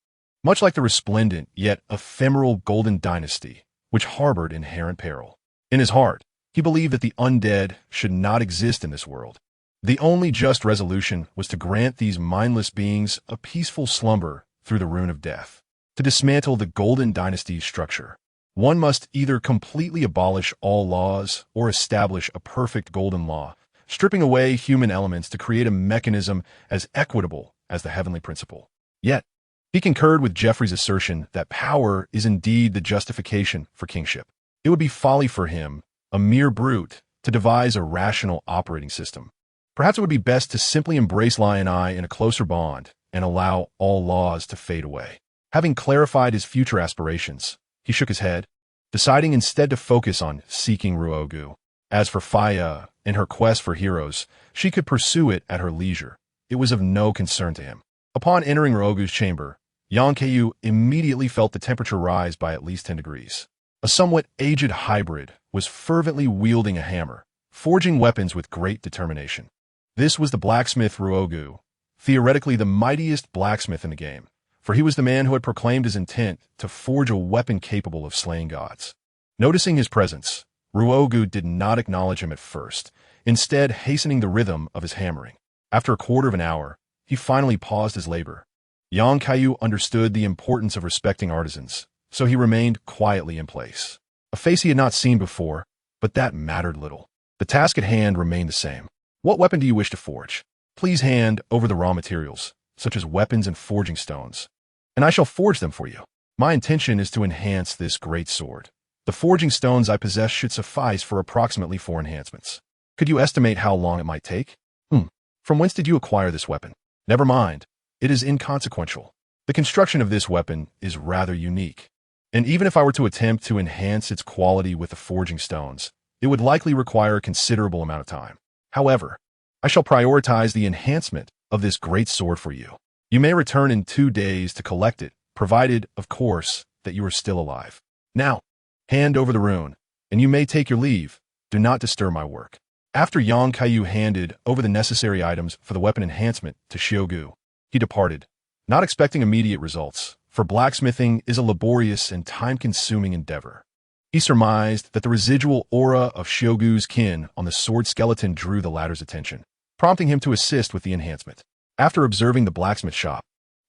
Much like the resplendent yet ephemeral Golden Dynasty, which harbored inherent peril. In his heart, he believed that the undead should not exist in this world. The only just resolution was to grant these mindless beings a peaceful slumber through the rune of death. To dismantle the Golden Dynasty's structure, one must either completely abolish all laws or establish a perfect golden law, stripping away human elements to create a mechanism as equitable as the heavenly principle. Yet, he concurred with Geoffrey's assertion that power is indeed the justification for kingship. It would be folly for him, a mere brute, to devise a rational operating system. Perhaps it would be best to simply embrace Lion Eye in a closer bond and allow all laws to fade away. Having clarified his future aspirations, he shook his head, deciding instead to focus on seeking Ruogu. As for Faya and her quest for heroes, she could pursue it at her leisure. It was of no concern to him. Upon entering Ruogu's chamber, Kaiyu immediately felt the temperature rise by at least 10 degrees. A somewhat aged hybrid was fervently wielding a hammer, forging weapons with great determination. This was the blacksmith Ruogu, theoretically the mightiest blacksmith in the game, for he was the man who had proclaimed his intent to forge a weapon capable of slaying gods. Noticing his presence, Ruogu did not acknowledge him at first, instead hastening the rhythm of his hammering. After a quarter of an hour, he finally paused his labor. Kaiyu understood the importance of respecting artisans, so he remained quietly in place. A face he had not seen before, but that mattered little. The task at hand remained the same. What weapon do you wish to forge? Please hand over the raw materials, such as weapons and forging stones, and I shall forge them for you. My intention is to enhance this great sword. The forging stones I possess should suffice for approximately 4 enhancements. Could you estimate how long it might take? From whence did you acquire this weapon? Never mind. It is inconsequential. The construction of this weapon is rather unique, and even if I were to attempt to enhance its quality with the forging stones, it would likely require a considerable amount of time. However, I shall prioritize the enhancement of this great sword for you. You may return in 2 days to collect it, provided, of course, that you are still alive. Now, hand over the rune, and you may take your leave. Do not disturb my work. After Kaiyu handed over the necessary items for the weapon enhancement to Shiogu, he departed, not expecting immediate results, for blacksmithing is a laborious and time-consuming endeavor. He surmised that the residual aura of Shiogu's kin on the sword skeleton drew the latter's attention, prompting him to assist with the enhancement. After observing the blacksmith shop,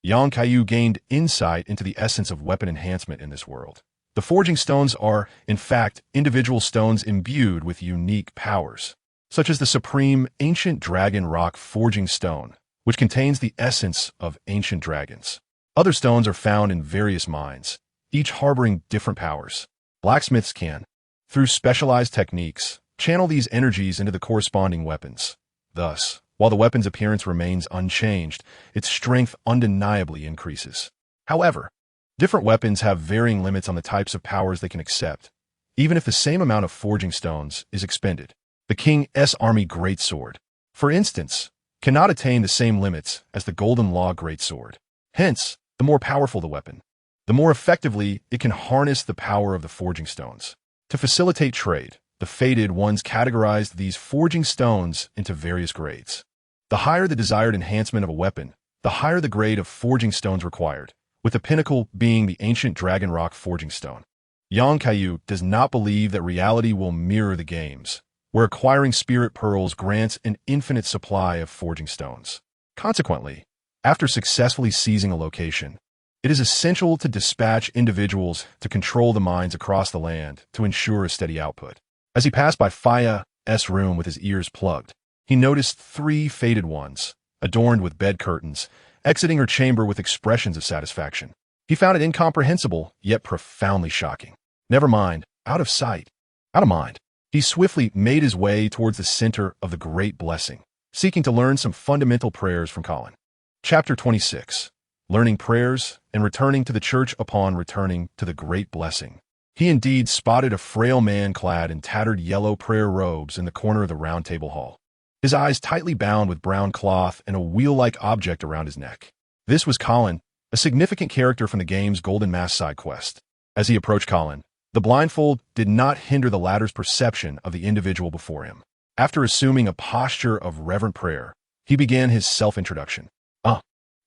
Kaiyu gained insight into the essence of weapon enhancement in this world. The forging stones are, in fact, individual stones imbued with unique powers, such as the supreme ancient dragon rock forging stone, which contains the essence of ancient dragons. Other stones are found in various mines, each harboring different powers. Blacksmiths can, through specialized techniques, channel these energies into the corresponding weapons. Thus, while the weapon's appearance remains unchanged, its strength undeniably increases. However, different weapons have varying limits on the types of powers they can accept, even if the same amount of forging stones is expended. The King's Army Greatsword, for instance, cannot attain the same limits as the Golden Law Greatsword. Hence, the more powerful the weapon, the more effectively it can harness the power of the forging stones. To facilitate trade, the Fated Ones categorized these forging stones into various grades. The higher the desired enhancement of a weapon, the higher the grade of forging stones required, with the pinnacle being the ancient dragon rock forging stone. Kaiyu does not believe that reality will mirror the games, where acquiring spirit pearls grants an infinite supply of forging stones. Consequently, after successfully seizing a location, it is essential to dispatch individuals to control the mines across the land to ensure a steady output. As he passed by Faya's room with his ears plugged, he noticed 3 faded ones, adorned with bed curtains, exiting her chamber with expressions of satisfaction. He found it incomprehensible, yet profoundly shocking. Never mind, out of sight, out of mind. He swiftly made his way towards the center of the Great Blessing, seeking to learn some fundamental prayers from Colin. Chapter 26. Learning Prayers and Returning to the Church. Upon returning to the Great Blessing, he indeed spotted a frail man clad in tattered yellow prayer robes in the corner of the round table hall, his eyes tightly bound with brown cloth and a wheel-like object around his neck. This was Colin, a significant character from the game's Golden Mask side quest. As he approached Colin, the blindfold did not hinder the latter's perception of the individual before him. After assuming a posture of reverent prayer, he began his self-introduction.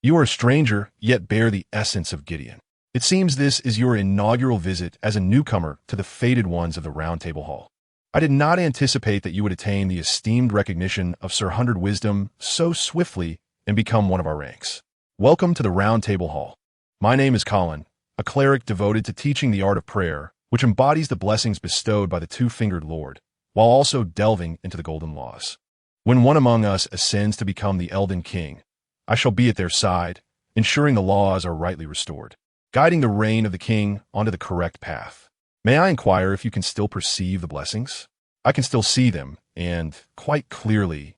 You are a stranger, yet bear the essence of Gideon. It seems this is your inaugural visit as a newcomer to the faded ones of the Round Table Hall. I did not anticipate that you would attain the esteemed recognition of Sir Hundred Wisdom so swiftly and become one of our ranks. Welcome to the Round Table Hall. My name is Colin, a cleric devoted to teaching the art of prayer, which embodies the blessings bestowed by the Two-Fingered Lord, while also delving into the golden laws. When one among us ascends to become the Elden King, I shall be at their side, ensuring the laws are rightly restored, guiding the reign of the king onto the correct path. May I inquire if you can still perceive the blessings? I can still see them, and quite clearly.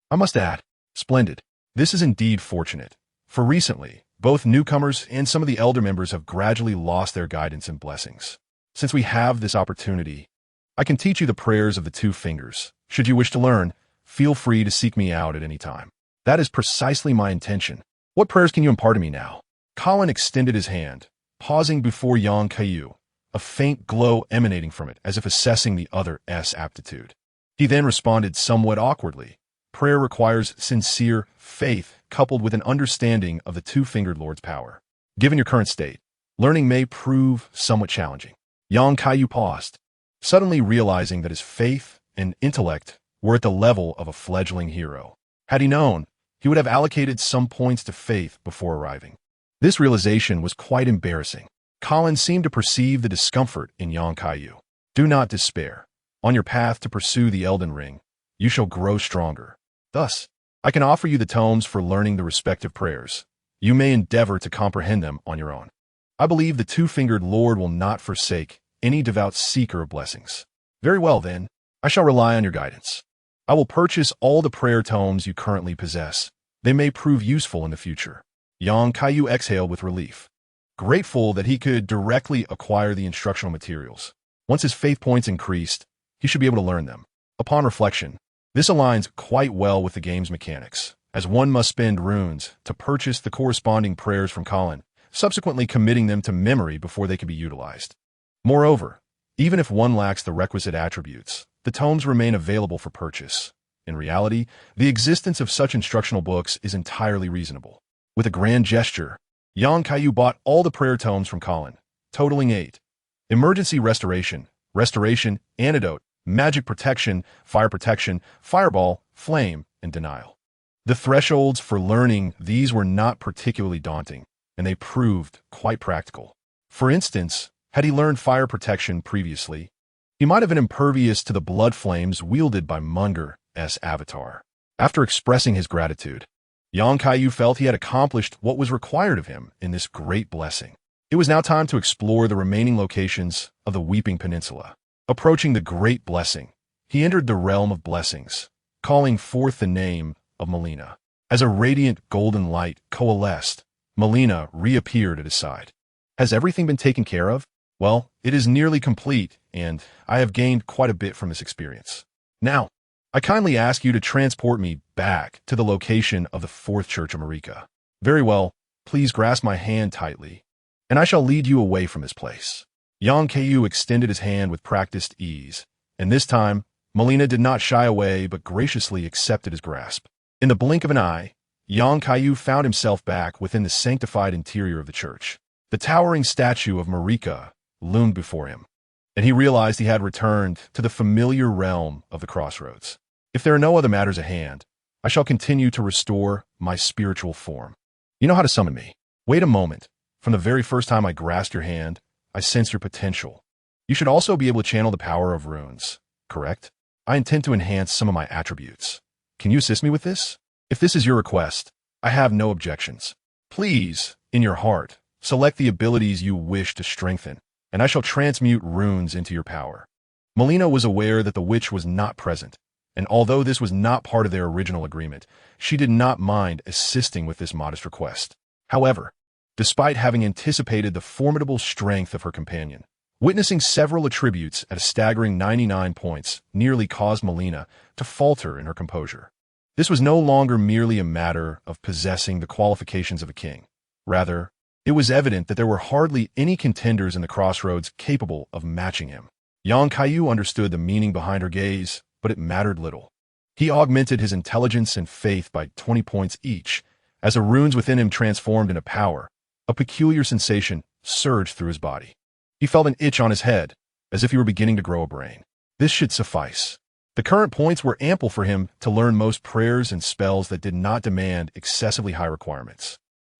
I must add, splendid. This is indeed fortunate, for recently, both newcomers and some of the elder members have gradually lost their guidance and blessings. Since we have this opportunity, I can teach you the prayers of the 2 fingers. Should you wish to learn, feel free to seek me out at any time. That is precisely my intention. What prayers can you impart to me now? Colin extended his hand, pausing before young Kaiyu, a faint glow emanating from it as if assessing the other's aptitude. He then responded somewhat awkwardly. Prayer requires sincere faith coupled with an understanding of the Two-Fingered Lord's power. Given your current state, learning may prove somewhat challenging. Yang Kaiyu paused, suddenly realizing that his faith and intellect were at the level of a fledgling hero. Had he known, he would have allocated some points to faith before arriving. This realization was quite embarrassing. Colin seemed to perceive the discomfort in Yang Kaiyu. Do not despair. On your path to pursue the Elden Ring, you shall grow stronger. Thus, I can offer you the tomes for learning the respective prayers. You may endeavor to comprehend them on your own. I believe the Two-Fingered Lord will not forsake any devout seeker of blessings. Very well, then. I shall rely on your guidance. I will purchase all the prayer tomes you currently possess. They may prove useful in the future. Yang Kaiyu exhaled with relief, grateful that he could directly acquire the instructional materials. Once his faith points increased, he should be able to learn them. Upon reflection, this aligns quite well with the game's mechanics, as one must spend runes to purchase the corresponding prayers from Colin, subsequently committing them to memory before they can be utilized. Moreover, even if one lacks the requisite attributes, the tomes remain available for purchase. In reality, the existence of such instructional books is entirely reasonable. With a grand gesture, Yang Kaiyu bought all the prayer tomes from Colin, totaling 8. Emergency Restoration, Restoration, Antidote, Magic Protection, Fireball, Flame, and Denial. The thresholds for learning these were not particularly daunting, and they proved quite practical. For instance, had he learned Fire Protection previously, he might have been impervious to the blood flames wielded by Munger's avatar. After expressing his gratitude, Yang Kaiyu felt he had accomplished what was required of him in this great blessing. It was now time to explore the remaining locations of the Weeping Peninsula. Approaching the Great Blessing, he entered the realm of blessings, calling forth the name of Melina. As a radiant golden light coalesced, Melina reappeared at his side. Has everything been taken care of? Well, it is nearly complete, and I have gained quite a bit from this experience. Now, I kindly ask you to transport me back to the location of the 4th Church of Marika. Very well, please grasp my hand tightly, and I shall lead you away from this place. Yang Kaiyu extended his hand with practiced ease, and this time, Melina did not shy away but graciously accepted his grasp. In the blink of an eye, Yang Kaiyu found himself back within the sanctified interior of the church. The towering statue of Marika loomed before him, and he realized he had returned to the familiar realm of the crossroads. If there are no other matters at hand, I shall continue to restore my spiritual form. You know how to summon me. Wait a moment. From the very first time I grasped your hand, I sense your potential. You should also be able to channel the power of runes, correct? I intend to enhance some of my attributes. Can you assist me with this? If this is your request, I have no objections. Please, in your heart, select the abilities you wish to strengthen, and I shall transmute runes into your power. Melina was aware that the witch was not present, and although this was not part of their original agreement, she did not mind assisting with this modest request. However, despite having anticipated the formidable strength of her companion, witnessing several attributes at a staggering 99 points nearly caused Melina to falter in her composure. This was no longer merely a matter of possessing the qualifications of a king. Rather, it was evident that there were hardly any contenders in the crossroads capable of matching him. Young Kaiyu understood the meaning behind her gaze, but it mattered little. He augmented his intelligence and faith by 20 points each. As the runes within him transformed into power, a peculiar sensation surged through his body. He felt an itch on his head, as if he were beginning to grow a brain. This should suffice. The current points were ample for him to learn most prayers and spells that did not demand excessively high requirements.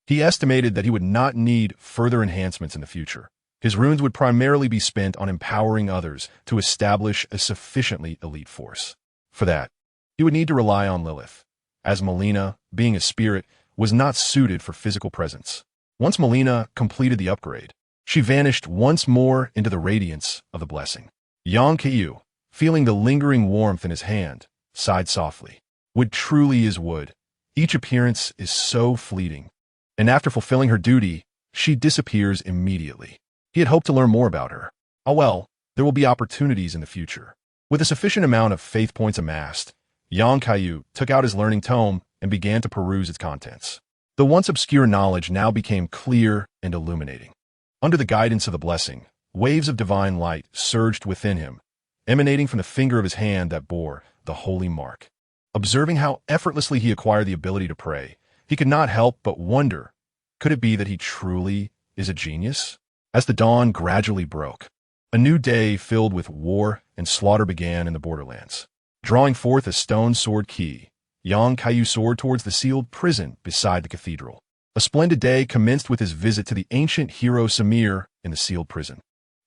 He estimated that he would not need further enhancements in the future. His runes would primarily be spent on empowering others to establish a sufficiently elite force. For that, he would need to rely on Lilith, as Melina, being a spirit, was not suited for physical presence. Once Melina completed the upgrade, she vanished once more into the radiance of the blessing. Yang Kaiyu, feeling the lingering warmth in his hand, sighed softly. Wood truly is wood. Each appearance is so fleeting. And after fulfilling her duty, she disappears immediately. He had hoped to learn more about her. Oh well, there will be opportunities in the future. With a sufficient amount of faith points amassed, Yang Kaiyu took out his learning tome and began to peruse its contents. The once obscure knowledge now became clear and illuminating. Under the guidance of the blessing, waves of divine light surged within him, emanating from the finger of his hand that bore the holy mark. Observing how effortlessly he acquired the ability to pray, he could not help but wonder, could it be that he truly is a genius? As the dawn gradually broke, a new day filled with war and slaughter began in the borderlands. Drawing forth a stone sword key, Yang Kaiyu soared towards the sealed prison beside the cathedral. A splendid day commenced with his visit to the ancient hero Samir in the sealed prison.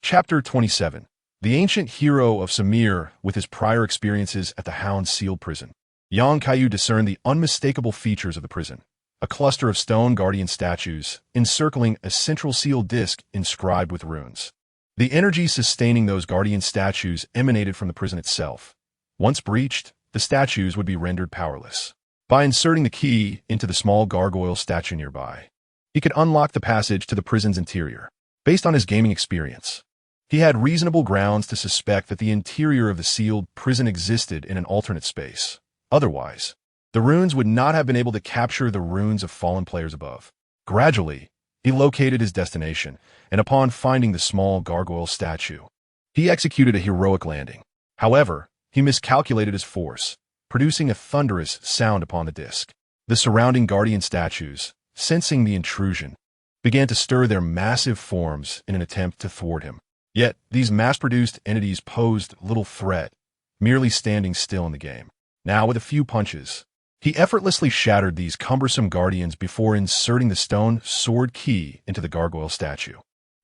Chapter 27. The ancient hero of Samir with his prior experiences at the Hound's sealed prison. Yang Kaiyu discerned the unmistakable features of the prison. A cluster of stone guardian statues encircling a central sealed disc inscribed with runes. The energy sustaining those guardian statues emanated from the prison itself. Once breached, the statues would be rendered powerless. By inserting the key into the small gargoyle statue nearby, he could unlock the passage to the prison's interior. Based on his gaming experience, he had reasonable grounds to suspect that the interior of the sealed prison existed in an alternate space. Otherwise, the runes would not have been able to capture the runes of fallen players above. Gradually, he located his destination, and upon finding the small gargoyle statue, he executed a heroic landing. However, he miscalculated his force, producing a thunderous sound upon the disc. The surrounding guardian statues, sensing the intrusion, began to stir their massive forms in an attempt to thwart him. Yet, these mass-produced entities posed little threat, merely standing still in the game. Now, with a few punches, he effortlessly shattered these cumbersome guardians before inserting the stone sword key into the gargoyle statue,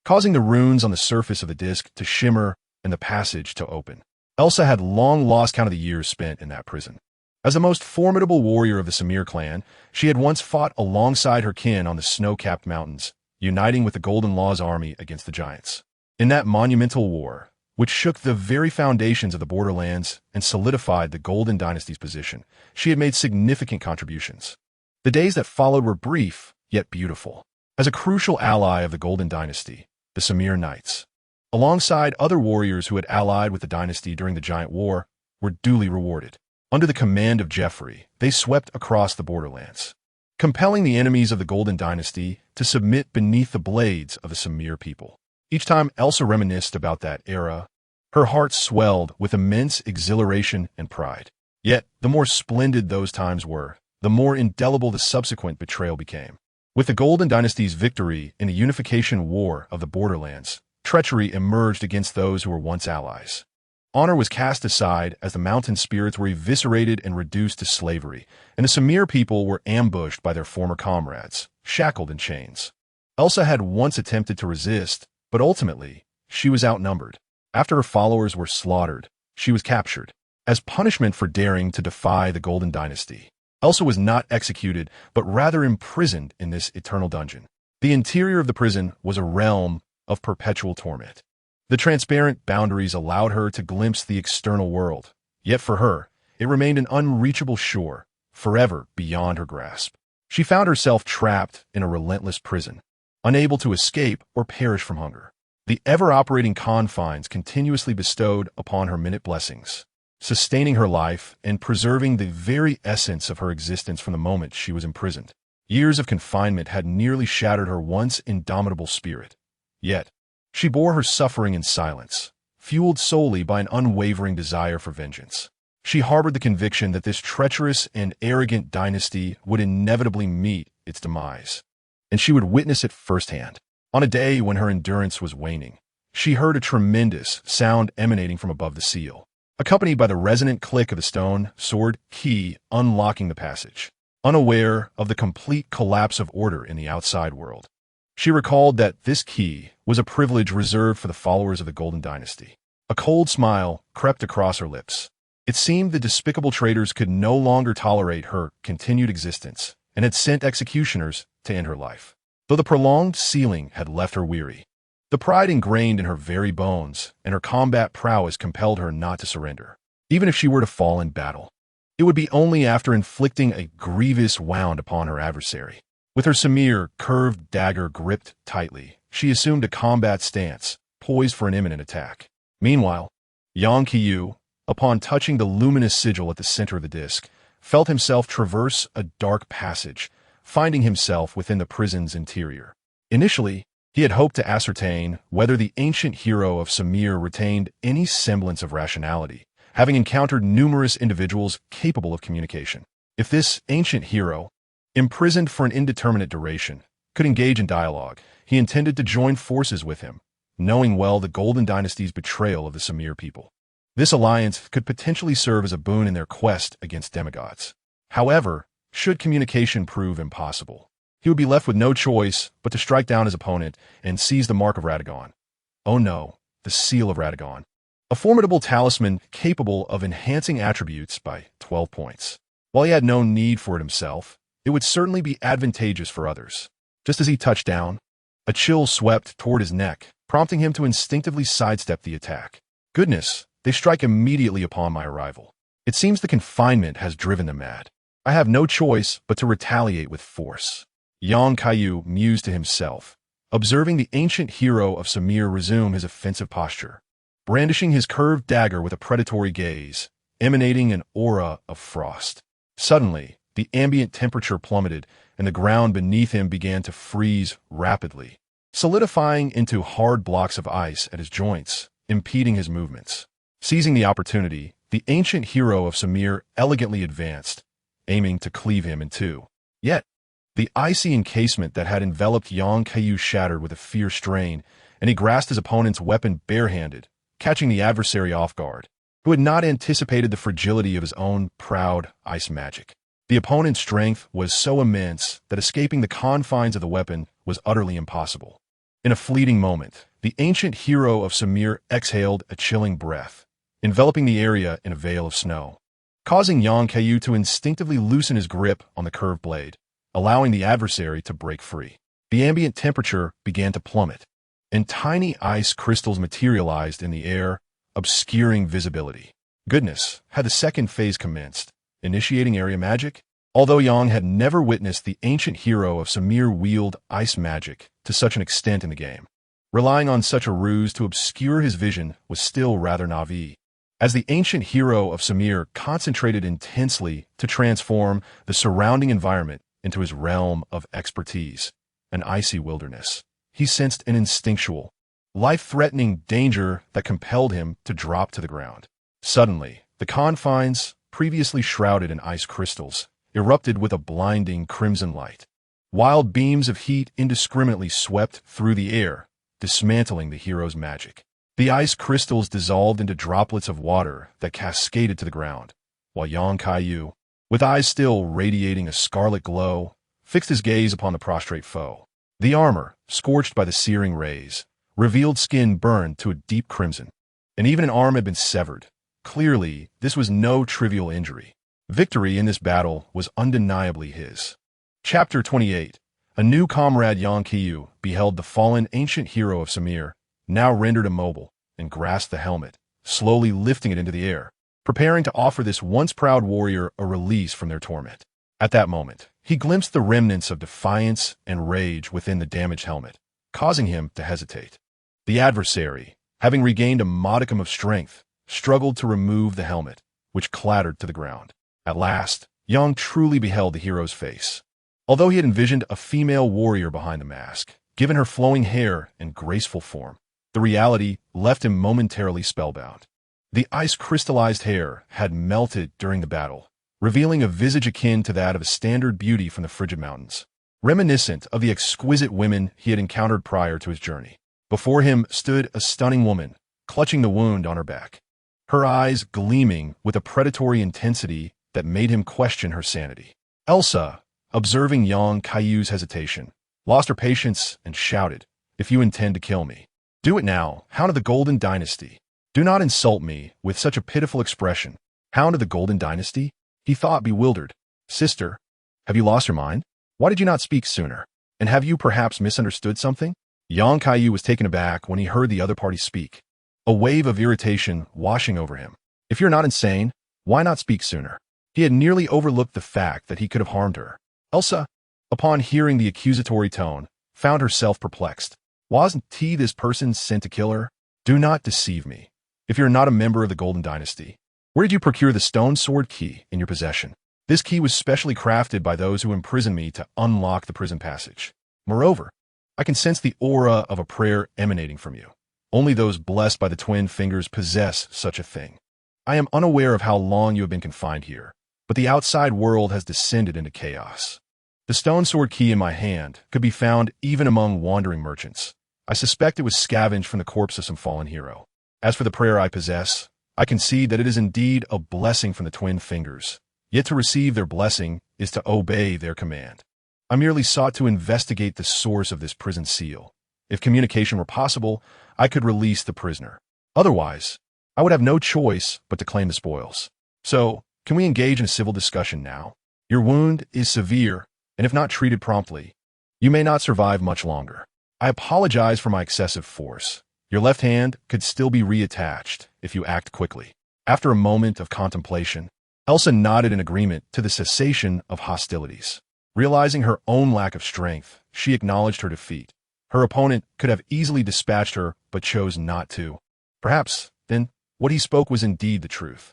causing the runes on the surface of the disc to shimmer and the passage to open. Elsa had long lost count of the years spent in that prison. As the most formidable warrior of the Samir clan, she had once fought alongside her kin on the snow-capped mountains, uniting with the Golden Law's army against the giants. In that monumental war, which shook the very foundations of the borderlands and solidified the Golden Dynasty's position, she had made significant contributions. The days that followed were brief, yet beautiful. As a crucial ally of the Golden Dynasty, the Samir Knights, alongside other warriors who had allied with the dynasty during the Giant War, were duly rewarded. Under the command of Jeffrey, they swept across the borderlands, compelling the enemies of the Golden Dynasty to submit beneath the blades of the Samir people. Each time Elsa reminisced about that era, her heart swelled with immense exhilaration and pride. Yet, the more splendid those times were, the more indelible the subsequent betrayal became. With the Golden Dynasty's victory in the unification war of the borderlands, treachery emerged against those who were once allies. Honor was cast aside as the mountain spirits were eviscerated and reduced to slavery, and the Samir people were ambushed by their former comrades, shackled in chains. Elsa had once attempted to resist, but ultimately, she was outnumbered. After her followers were slaughtered, she was captured. As punishment for daring to defy the Golden Dynasty, Elsa was not executed, but rather imprisoned in this eternal dungeon. The interior of the prison was a realm of perpetual torment. The transparent boundaries allowed her to glimpse the external world, yet for her, it remained an unreachable shore, forever beyond her grasp. She found herself trapped in a relentless prison, unable to escape or perish from hunger. The ever-operating confines continuously bestowed upon her minute blessings, sustaining her life and preserving the very essence of her existence from the moment she was imprisoned. Years of confinement had nearly shattered her once indomitable spirit. Yet, she bore her suffering in silence, fueled solely by an unwavering desire for vengeance. She harbored the conviction that this treacherous and arrogant dynasty would inevitably meet its demise, and she would witness it firsthand. On a day when her endurance was waning, she heard a tremendous sound emanating from above the seal, accompanied by the resonant click of the stone sword key unlocking the passage. Unaware of the complete collapse of order in the outside world, she recalled that this key was a privilege reserved for the followers of the Golden Dynasty. A cold smile crept across her lips. It seemed the despicable traitors could no longer tolerate her continued existence and had sent executioners to end her life. Though the prolonged sealing had left her weary, the pride ingrained in her very bones and her combat prowess compelled her not to surrender. Even if she were to fall in battle, it would be only after inflicting a grievous wound upon her adversary. With her Samir curved dagger gripped tightly, she assumed a combat stance, poised for an imminent attack. Meanwhile, Kaiyu, upon touching the luminous sigil at the center of the disc, felt himself traverse a dark passage, finding himself within the prison's interior. Initially, he had hoped to ascertain whether the ancient hero of Samir retained any semblance of rationality, having encountered numerous individuals capable of communication. If this ancient hero, imprisoned for an indeterminate duration, could engage in dialogue, he intended to join forces with him, knowing well the Golden Dynasty's betrayal of the Samir people. This alliance could potentially serve as a boon in their quest against demigods. However, should communication prove impossible, he would be left with no choice but to strike down his opponent and seize the mark of Radagon. Oh no, the seal of Radagon. A formidable talisman capable of enhancing attributes by 12 points. While he had no need for it himself, it would certainly be advantageous for others. Just as he touched down, a chill swept toward his neck, prompting him to instinctively sidestep the attack. Goodness, they strike immediately upon my arrival. It seems the confinement has driven them mad. I have no choice but to retaliate with force. Kaiyu mused to himself, observing the ancient hero of Samir resume his offensive posture, brandishing his curved dagger with a predatory gaze, emanating an aura of frost. Suddenly, the ambient temperature plummeted, and the ground beneath him began to freeze rapidly, solidifying into hard blocks of ice at his joints, impeding his movements. Seizing the opportunity, the ancient hero of Samir elegantly advanced, aiming to cleave him in two. Yet, the icy encasement that had enveloped Kaiyu shattered with a fierce strain, and he grasped his opponent's weapon barehanded, catching the adversary off guard, who had not anticipated the fragility of his own proud ice magic. The opponent's strength was so immense that escaping the confines of the weapon was utterly impossible. In a fleeting moment, the ancient hero of Samir exhaled a chilling breath, enveloping the area in a veil of snow, causing Kaiyu to instinctively loosen his grip on the curved blade, allowing the adversary to break free. The ambient temperature began to plummet, and tiny ice crystals materialized in the air, obscuring visibility. Goodness, had the second phase commenced, initiating area magic? Although Yang had never witnessed the ancient hero of Samir wield ice magic to such an extent in the game, relying on such a ruse to obscure his vision was still rather naive. As the ancient hero of Samir concentrated intensely to transform the surrounding environment into his realm of expertise, an icy wilderness, he sensed an instinctual, life-threatening danger that compelled him to drop to the ground. Suddenly, the confines, previously shrouded in ice crystals, erupted with a blinding crimson light. Wild beams of heat indiscriminately swept through the air, dismantling the hero's magic. The ice crystals dissolved into droplets of water that cascaded to the ground, while Kaiyu, with eyes still radiating a scarlet glow, fixed his gaze upon the prostrate foe. The armor, scorched by the searing rays, revealed skin burned to a deep crimson, and even an arm had been severed. Clearly, this was no trivial injury. Victory in this battle was undeniably his. Chapter 28. A new comrade Kaiyu beheld the fallen ancient hero of Samir, now rendered immobile, and grasped the helmet, slowly lifting it into the air, preparing to offer this once proud warrior a release from their torment. At that moment, he glimpsed the remnants of defiance and rage within the damaged helmet, causing him to hesitate. The adversary, having regained a modicum of strength, struggled to remove the helmet, which clattered to the ground. At last, Yang truly beheld the hero's face. Although he had envisioned a female warrior behind the mask, given her flowing hair and graceful form, the reality left him momentarily spellbound. The ice-crystallized hair had melted during the battle, revealing a visage akin to that of a standard beauty from the frigid mountains, reminiscent of the exquisite women he had encountered prior to his journey. Before him stood a stunning woman, clutching the wound on her back, her eyes gleaming with a predatory intensity that made him question her sanity. Elsa, observing Kaiyu's hesitation, lost her patience and shouted, "If you intend to kill me, do it now, Hound of the Golden Dynasty. Do not insult me with such a pitiful expression." Hound of the Golden Dynasty? He thought, bewildered. Sister, have you lost your mind? Why did you not speak sooner? And have you perhaps misunderstood something? Kaiyu was taken aback when he heard the other party speak, a wave of irritation washing over him. If you're not insane, why not speak sooner? He had nearly overlooked the fact that he could have harmed her. Elsa, upon hearing the accusatory tone, found herself perplexed. Wasn't he this person sent to kill her? Do not deceive me. If you're not a member of the Golden Dynasty, where did you procure the stone sword key in your possession? This key was specially crafted by those who imprisoned me to unlock the prison passage. Moreover, I can sense the aura of a prayer emanating from you. Only those blessed by the twin fingers possess such a thing. I am unaware of how long you have been confined here, but the outside world has descended into chaos. The stone sword key in my hand could be found even among wandering merchants. I suspect it was scavenged from the corpse of some fallen hero. As for the prayer I possess, I concede that it is indeed a blessing from the twin fingers. Yet to receive their blessing is to obey their command. I merely sought to investigate the source of this prison seal. If communication were possible, I could release the prisoner. Otherwise, I would have no choice but to claim the spoils. So, can we engage in a civil discussion now? Your wound is severe, and if not treated promptly, you may not survive much longer. I apologize for my excessive force. Your left hand could still be reattached if you act quickly. After a moment of contemplation, Elsa nodded in agreement to the cessation of hostilities. Realizing her own lack of strength, she acknowledged her defeat. Her opponent could have easily dispatched her, but chose not to. Perhaps, then, what he spoke was indeed the truth.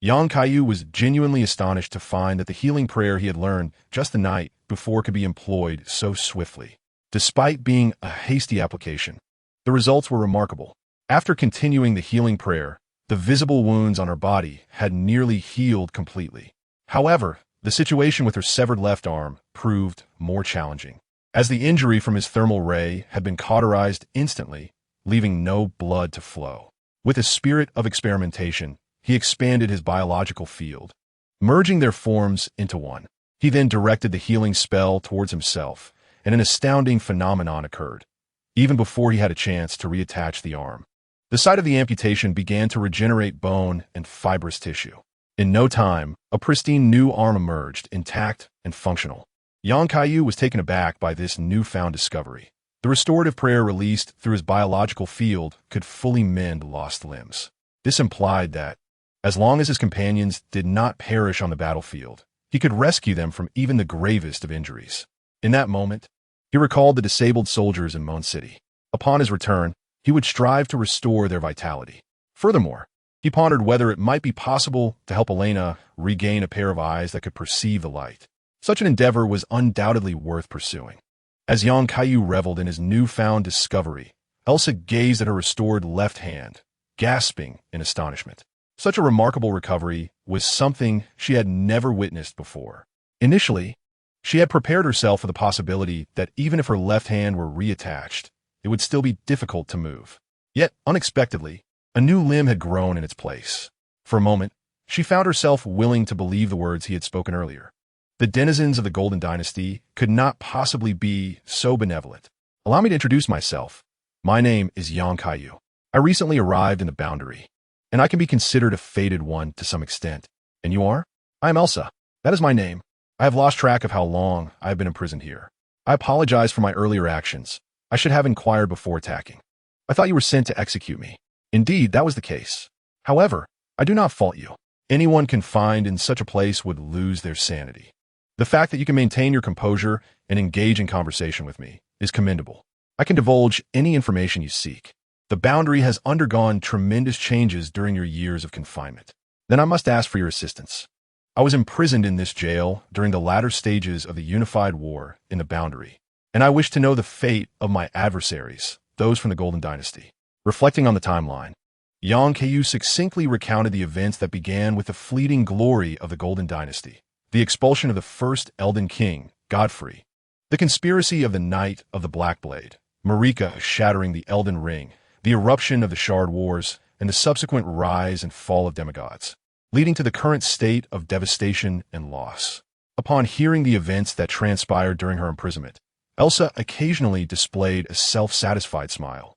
Kaiyu was genuinely astonished to find that the healing prayer he had learned just the night before could be employed so swiftly. Despite being a hasty application, the results were remarkable. After continuing the healing prayer, the visible wounds on her body had nearly healed completely. However, the situation with her severed left arm proved more challenging, as the injury from his thermal ray had been cauterized instantly, leaving no blood to flow. With a spirit of experimentation, he expanded his biological field, merging their forms into one. He then directed the healing spell towards himself, and an astounding phenomenon occurred, even before he had a chance to reattach the arm. The site of the amputation began to regenerate bone and fibrous tissue. In no time, a pristine new arm emerged, intact and functional. Kaiyu was taken aback by this newfound discovery. The restorative prayer released through his biological field could fully mend lost limbs. This implied that, as long as his companions did not perish on the battlefield, he could rescue them from even the gravest of injuries. In that moment, he recalled the disabled soldiers in Moon City. Upon his return, he would strive to restore their vitality. Furthermore, he pondered whether it might be possible to help Elena regain a pair of eyes that could perceive the light. Such an endeavor was undoubtedly worth pursuing. As Kaiyu reveled in his newfound discovery, Elsa gazed at her restored left hand, gasping in astonishment. Such a remarkable recovery was something she had never witnessed before. Initially, she had prepared herself for the possibility that even if her left hand were reattached, it would still be difficult to move. Yet, unexpectedly, a new limb had grown in its place. For a moment, she found herself willing to believe the words he had spoken earlier. The denizens of the Golden Dynasty could not possibly be so benevolent. Allow me to introduce myself. My name is Kaiyu. I recently arrived in the Boundary, and I can be considered a fated one to some extent. And you are? I am Elsa. That is my name. I have lost track of how long I have been imprisoned here. I apologize for my earlier actions. I should have inquired before attacking. I thought you were sent to execute me. Indeed, that was the case. However, I do not fault you. Anyone confined in such a place would lose their sanity. The fact that you can maintain your composure and engage in conversation with me is commendable. I can divulge any information you seek. The Boundary has undergone tremendous changes during your years of confinement. Then I must ask for your assistance. I was imprisoned in this jail during the latter stages of the unified war in the Boundary, and I wish to know the fate of my adversaries, those from the Golden Dynasty. Reflecting on the timeline, Kaiyu succinctly recounted the events that began with the fleeting glory of the Golden Dynasty, the expulsion of the first Elden King, Godfrey, the conspiracy of the Knight of the Black Blade, Marika shattering the Elden Ring, the eruption of the Shard Wars, and the subsequent rise and fall of demigods, leading to the current state of devastation and loss. Upon hearing the events that transpired during her imprisonment, Elsa occasionally displayed a self-satisfied smile,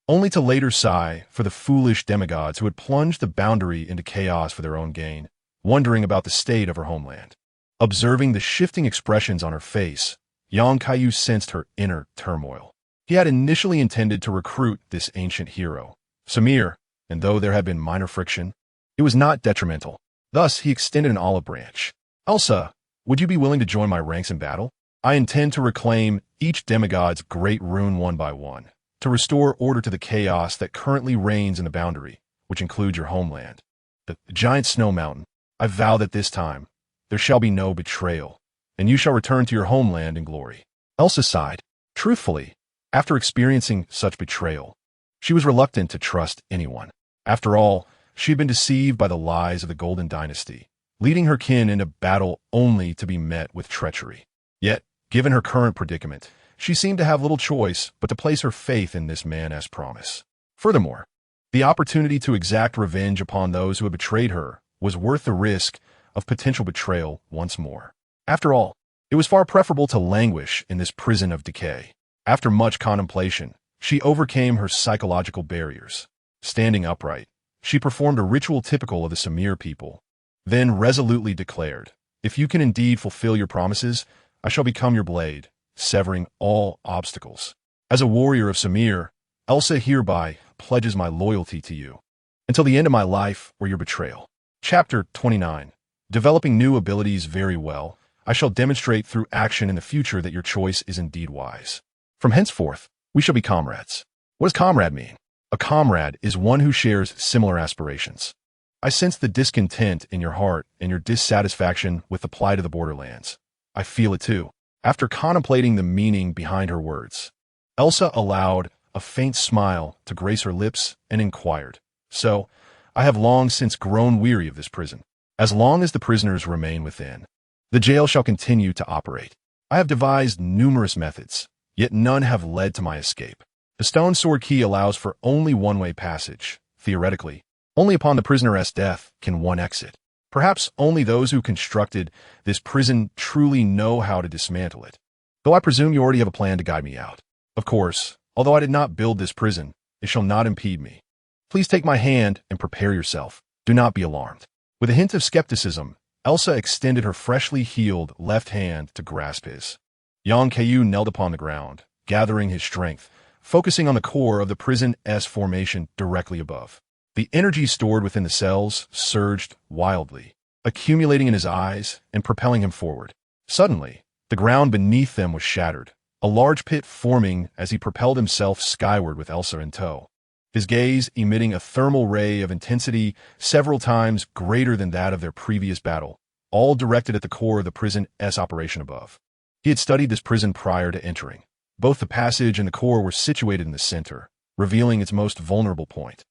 only to later sigh for the foolish demigods who had plunged the Boundary into chaos for their own gain, wondering about the state of her homeland. Observing the shifting expressions on her face, Kaiyu sensed her inner turmoil. He had initially intended to recruit this ancient hero, Samir, and though there had been minor friction, it was not detrimental. Thus, he extended an olive branch. Elsa, would you be willing to join my ranks in battle? I intend to reclaim each demigod's great rune one by one, to restore order to the chaos that currently reigns in the Boundary, which includes your homeland, the giant snow mountain. I vow that this time, there shall be no betrayal, and you shall return to your homeland in glory. Elsa sighed. Truthfully, after experiencing such betrayal, she was reluctant to trust anyone. After all, she had been deceived by the lies of the Golden Dynasty, leading her kin into battle only to be met with treachery. Yet, given her current predicament, she seemed to have little choice but to place her faith in this man as promise. Furthermore, the opportunity to exact revenge upon those who had betrayed her was worth the risk of potential betrayal once more. After all, it was far preferable to languish in this prison of decay. After much contemplation, she overcame her psychological barriers. Standing upright, she performed a ritual typical of the Samir people, then resolutely declared, "If you can indeed fulfill your promises, I shall become your blade, severing all obstacles. As a warrior of Samir, Elsa hereby pledges my loyalty to you, until the end of my life or your betrayal." Chapter 29. Developing new abilities very well, I shall demonstrate through action in the future that your choice is indeed wise. From henceforth, we shall be comrades. What does comrade mean? A comrade is one who shares similar aspirations. I sense the discontent in your heart and your dissatisfaction with the plight of the borderlands. I feel it too. After contemplating the meaning behind her words, Elsa allowed a faint smile to grace her lips and inquired, "So, I have long since grown weary of this prison. As long as the prisoners remain within, the jail shall continue to operate. I have devised numerous methods, yet none have led to my escape. The stone sword key allows for only one-way passage. Theoretically, only upon the prisoner's death can one exit. Perhaps only those who constructed this prison truly know how to dismantle it. Though I presume you already have a plan to guide me out. Of course, although I did not build this prison, it shall not impede me. Please take my hand and prepare yourself. Do not be alarmed." With a hint of skepticism, Elsa extended her freshly healed left hand to grasp his. Kaiyu knelt upon the ground, gathering his strength, focusing on the core of the prison S formation directly above. The energy stored within the cells surged wildly, accumulating in his eyes and propelling him forward. Suddenly, the ground beneath them was shattered, a large pit forming as he propelled himself skyward with Elsa in tow, his gaze emitting a thermal ray of intensity several times greater than that of their previous battle, all directed at the core of the prison S operation above. He had studied this prison prior to entering. Both the passage and the core were situated in the center, revealing its most vulnerable point.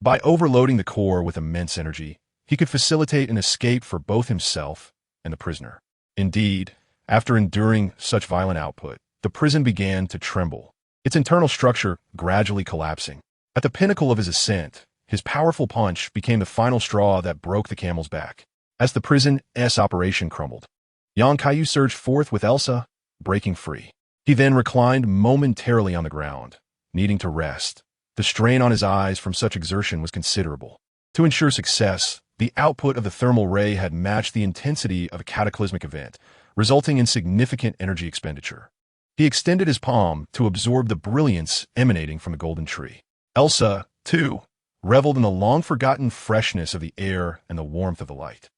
By overloading the core with immense energy, he could facilitate an escape for both himself and the prisoner. Indeed, after enduring such violent output, the prison began to tremble, its internal structure gradually collapsing. At the pinnacle of his ascent, his powerful punch became the final straw that broke the camel's back. As the prison's operation crumbled, Kaiyu surged forth with Elsa, breaking free. He then reclined momentarily on the ground, needing to rest. The strain on his eyes from such exertion was considerable. To ensure success, the output of the thermal ray had matched the intensity of a cataclysmic event, resulting in significant energy expenditure. He extended his palm to absorb the brilliance emanating from the golden tree. Elsa, too, reveled in the long-forgotten freshness of the air and the warmth of the light.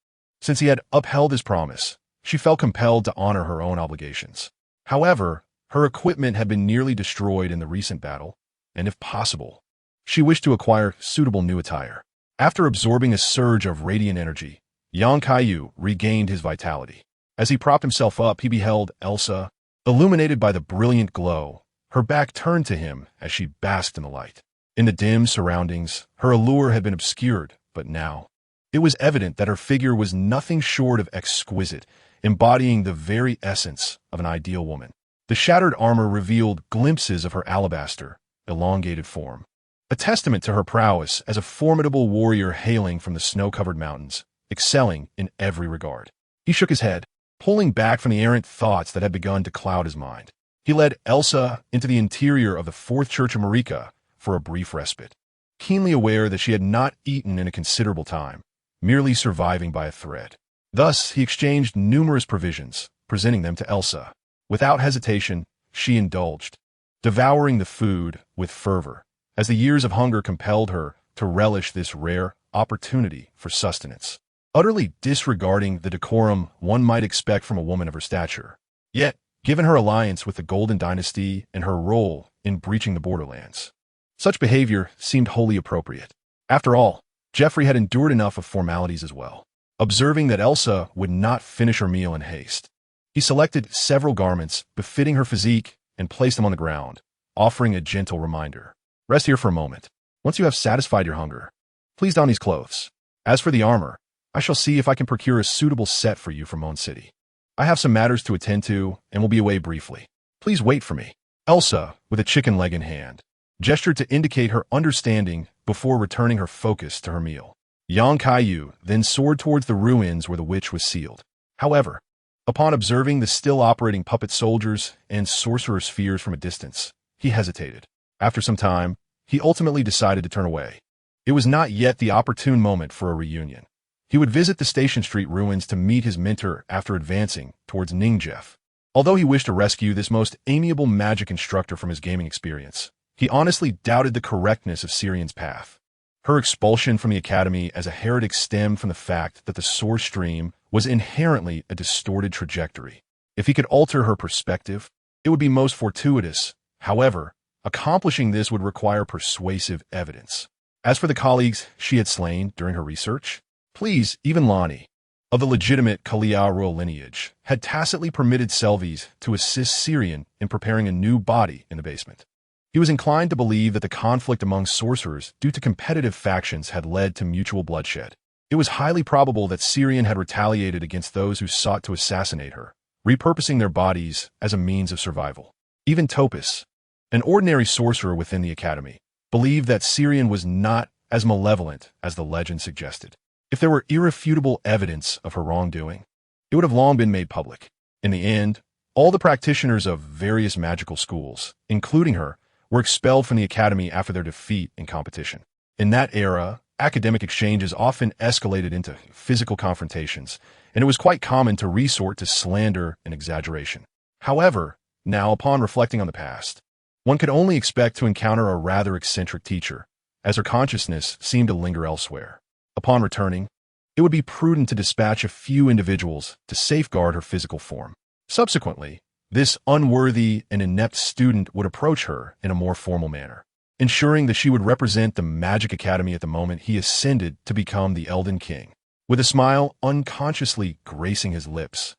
Since he had upheld his promise, she felt compelled to honor her own obligations. However, her equipment had been nearly destroyed in the recent battle, and if possible, she wished to acquire suitable new attire. After absorbing a surge of radiant energy, Kaiyu regained his vitality. As he propped himself up, he beheld Elsa, illuminated by the brilliant glow, her back turned to him as she basked in the light. In the dim surroundings, her allure had been obscured, but now it was evident that her figure was nothing short of exquisite, embodying the very essence of an ideal woman. The shattered armor revealed glimpses of her alabaster, elongated form, a testament to her prowess as a formidable warrior hailing from the snow-covered mountains, excelling in every regard. He shook his head, pulling back from the errant thoughts that had begun to cloud his mind. He led Elsa into the interior of the Fourth Church of Marika for a brief respite, keenly aware that she had not eaten in a considerable time, merely surviving by a thread. Thus, he exchanged numerous provisions, presenting them to Elsa. Without hesitation, she indulged, devouring the food with fervor, as the years of hunger compelled her to relish this rare opportunity for sustenance, utterly disregarding the decorum one might expect from a woman of her stature. Yet, given her alliance with the Golden Dynasty and her role in breaching the borderlands, such behavior seemed wholly appropriate. After all, Geoffrey had endured enough of formalities as well. Observing that Elsa would not finish her meal in haste, he selected several garments befitting her physique and placed them on the ground, offering a gentle reminder. Rest here for a moment. Once you have satisfied your hunger, please don these clothes. As for the armor, I shall see if I can procure a suitable set for you from Moon City. I have some matters to attend to and will be away briefly. Please wait for me. Elsa, with a chicken leg in hand, gestured to indicate her understanding before returning her focus to her meal. Kaiyu then soared towards the ruins where the witch was sealed. However, upon observing the still operating puppet soldiers and sorcerer spheres from a distance, he hesitated. After some time, he ultimately decided to turn away. It was not yet the opportune moment for a reunion. He would visit the Station Street ruins to meet his mentor after advancing towards Ningjef. Although he wished to rescue this most amiable magic instructor from his gaming experience, he honestly doubted the correctness of Syrian's path. Her expulsion from the academy as a heretic stemmed from the fact that the source stream was inherently a distorted trajectory. If he could alter her perspective, it would be most fortuitous. However, accomplishing this would require persuasive evidence. As for the colleagues she had slain during her research, please, even Lonnie, of the legitimate Kaiyu royal lineage, had tacitly permitted Selvies to assist Syrian in preparing a new body in the basement. He was inclined to believe that the conflict among sorcerers due to competitive factions had led to mutual bloodshed. It was highly probable that Syrian had retaliated against those who sought to assassinate her, repurposing their bodies as a means of survival. Even Topus, an ordinary sorcerer within the academy, believed that Syrian was not as malevolent as the legend suggested. If there were irrefutable evidence of her wrongdoing, it would have long been made public. In the end, all the practitioners of various magical schools, including her, were expelled from the academy after their defeat in competition. In that era, academic exchanges often escalated into physical confrontations, and it was quite common to resort to slander and exaggeration. However, now upon reflecting on the past, one could only expect to encounter a rather eccentric teacher, as her consciousness seemed to linger elsewhere. Upon returning, it would be prudent to dispatch a few individuals to safeguard her physical form. Subsequently, this unworthy and inept student would approach her in a more formal manner, ensuring that she would represent the Magic Academy at the moment he ascended to become the Elden King. With a smile unconsciously gracing his lips,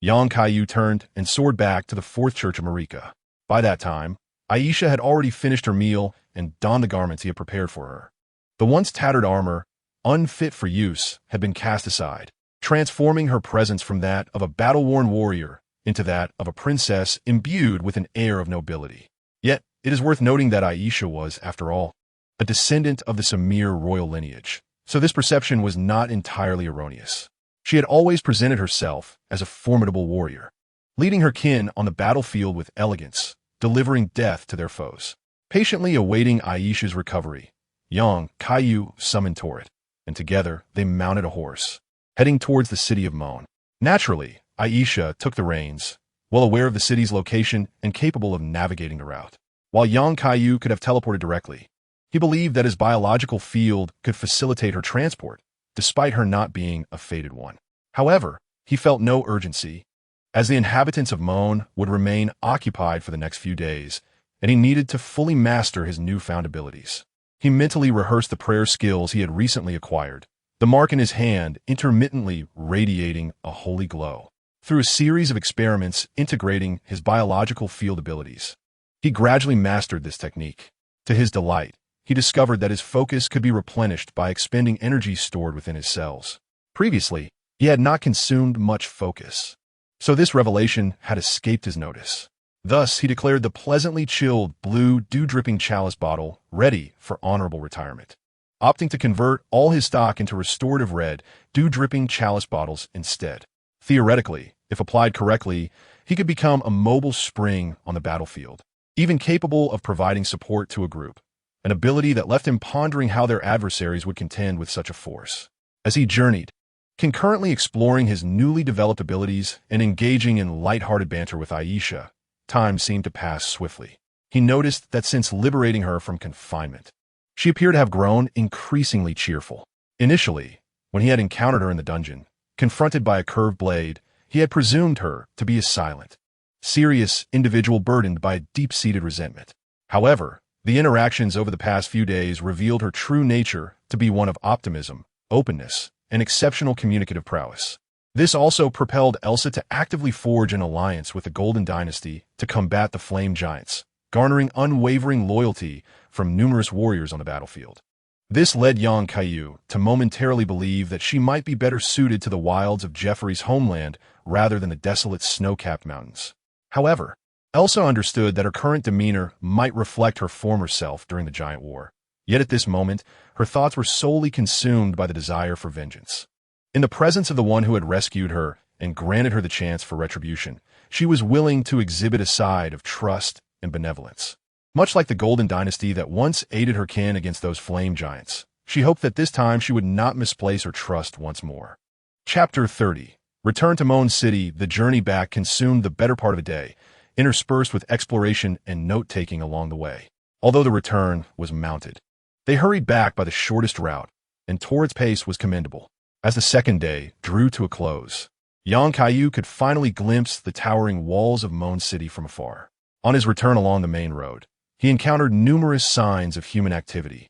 Kaiyu turned and soared back to the Fourth Church of Marika. By that time, Aisha had already finished her meal and donned the garments he had prepared for her. The once tattered armor, unfit for use, had been cast aside, transforming her presence from that of a battle-worn warrior into that of a princess imbued with an air of nobility. Yet, It is worth noting that Aisha was, after all, a descendant of the Samir royal lineage, so this perception was not entirely erroneous. She had always presented herself as a formidable warrior, leading her kin on the battlefield with elegance, delivering death to their foes. Patiently awaiting Aisha's recovery, young Kaiyu summoned Torrit, and together they mounted a horse, heading towards the city of Mon. Naturally, Aisha took the reins, well aware of the city's location and capable of navigating the route. While young Kaiyu could have teleported directly, he believed that his biological field could facilitate her transport, despite her not being a fated one. However, he felt no urgency, as the inhabitants of Mon would remain occupied for the next few days, and he needed to fully master his newfound abilities. He mentally rehearsed the prayer skills he had recently acquired, the mark in his hand intermittently radiating a holy glow. Through a series of experiments integrating his biological field abilities, he gradually mastered this technique. To his delight, he discovered that his focus could be replenished by expending energy stored within his cells. Previously, he had not consumed much focus, so this revelation had escaped his notice. Thus, he declared the pleasantly chilled blue dew-dripping chalice bottle ready for honorable retirement, opting to convert all his stock into restorative red, dew-dripping chalice bottles instead. Theoretically, if applied correctly, he could become a mobile spring on the battlefield, even capable of providing support to a group, an ability that left him pondering how their adversaries would contend with such a force. As he journeyed, concurrently exploring his newly developed abilities and engaging in light-hearted banter with Aisha, time seemed to pass swiftly. He noticed that since liberating her from confinement, she appeared to have grown increasingly cheerful. Initially, when he had encountered her in the dungeon, confronted by a curved blade, he had presumed her to be a silent, serious individual burdened by a deep-seated resentment. However, the interactions over the past few days revealed her true nature to be one of optimism, openness, and exceptional communicative prowess. This also propelled Elsa to actively forge an alliance with the Golden Dynasty to combat the Flame Giants, garnering unwavering loyalty from numerous warriors on the battlefield. This led young Kaiyu to momentarily believe that she might be better suited to the wilds of Jeffrey's homeland rather than the desolate snow-capped mountains. However, Elsa understood that her current demeanor might reflect her former self during the Giant War. Yet at this moment, her thoughts were solely consumed by the desire for vengeance. In the presence of the one who had rescued her and granted her the chance for retribution, she was willing to exhibit a side of trust and benevolence. Much like the Golden Dynasty that once aided her kin against those flame giants, she hoped that this time she would not misplace her trust once more. Chapter 30. Return to Mon City. The journey back consumed the better part of a day, interspersed with exploration and note-taking along the way. Although the return was mounted, they hurried back by the shortest route, and Torrit's pace was commendable. As the second day drew to a close, young Kaiyu could finally glimpse the towering walls of Mon City from afar. On his return along the main road, he encountered numerous signs of human activity,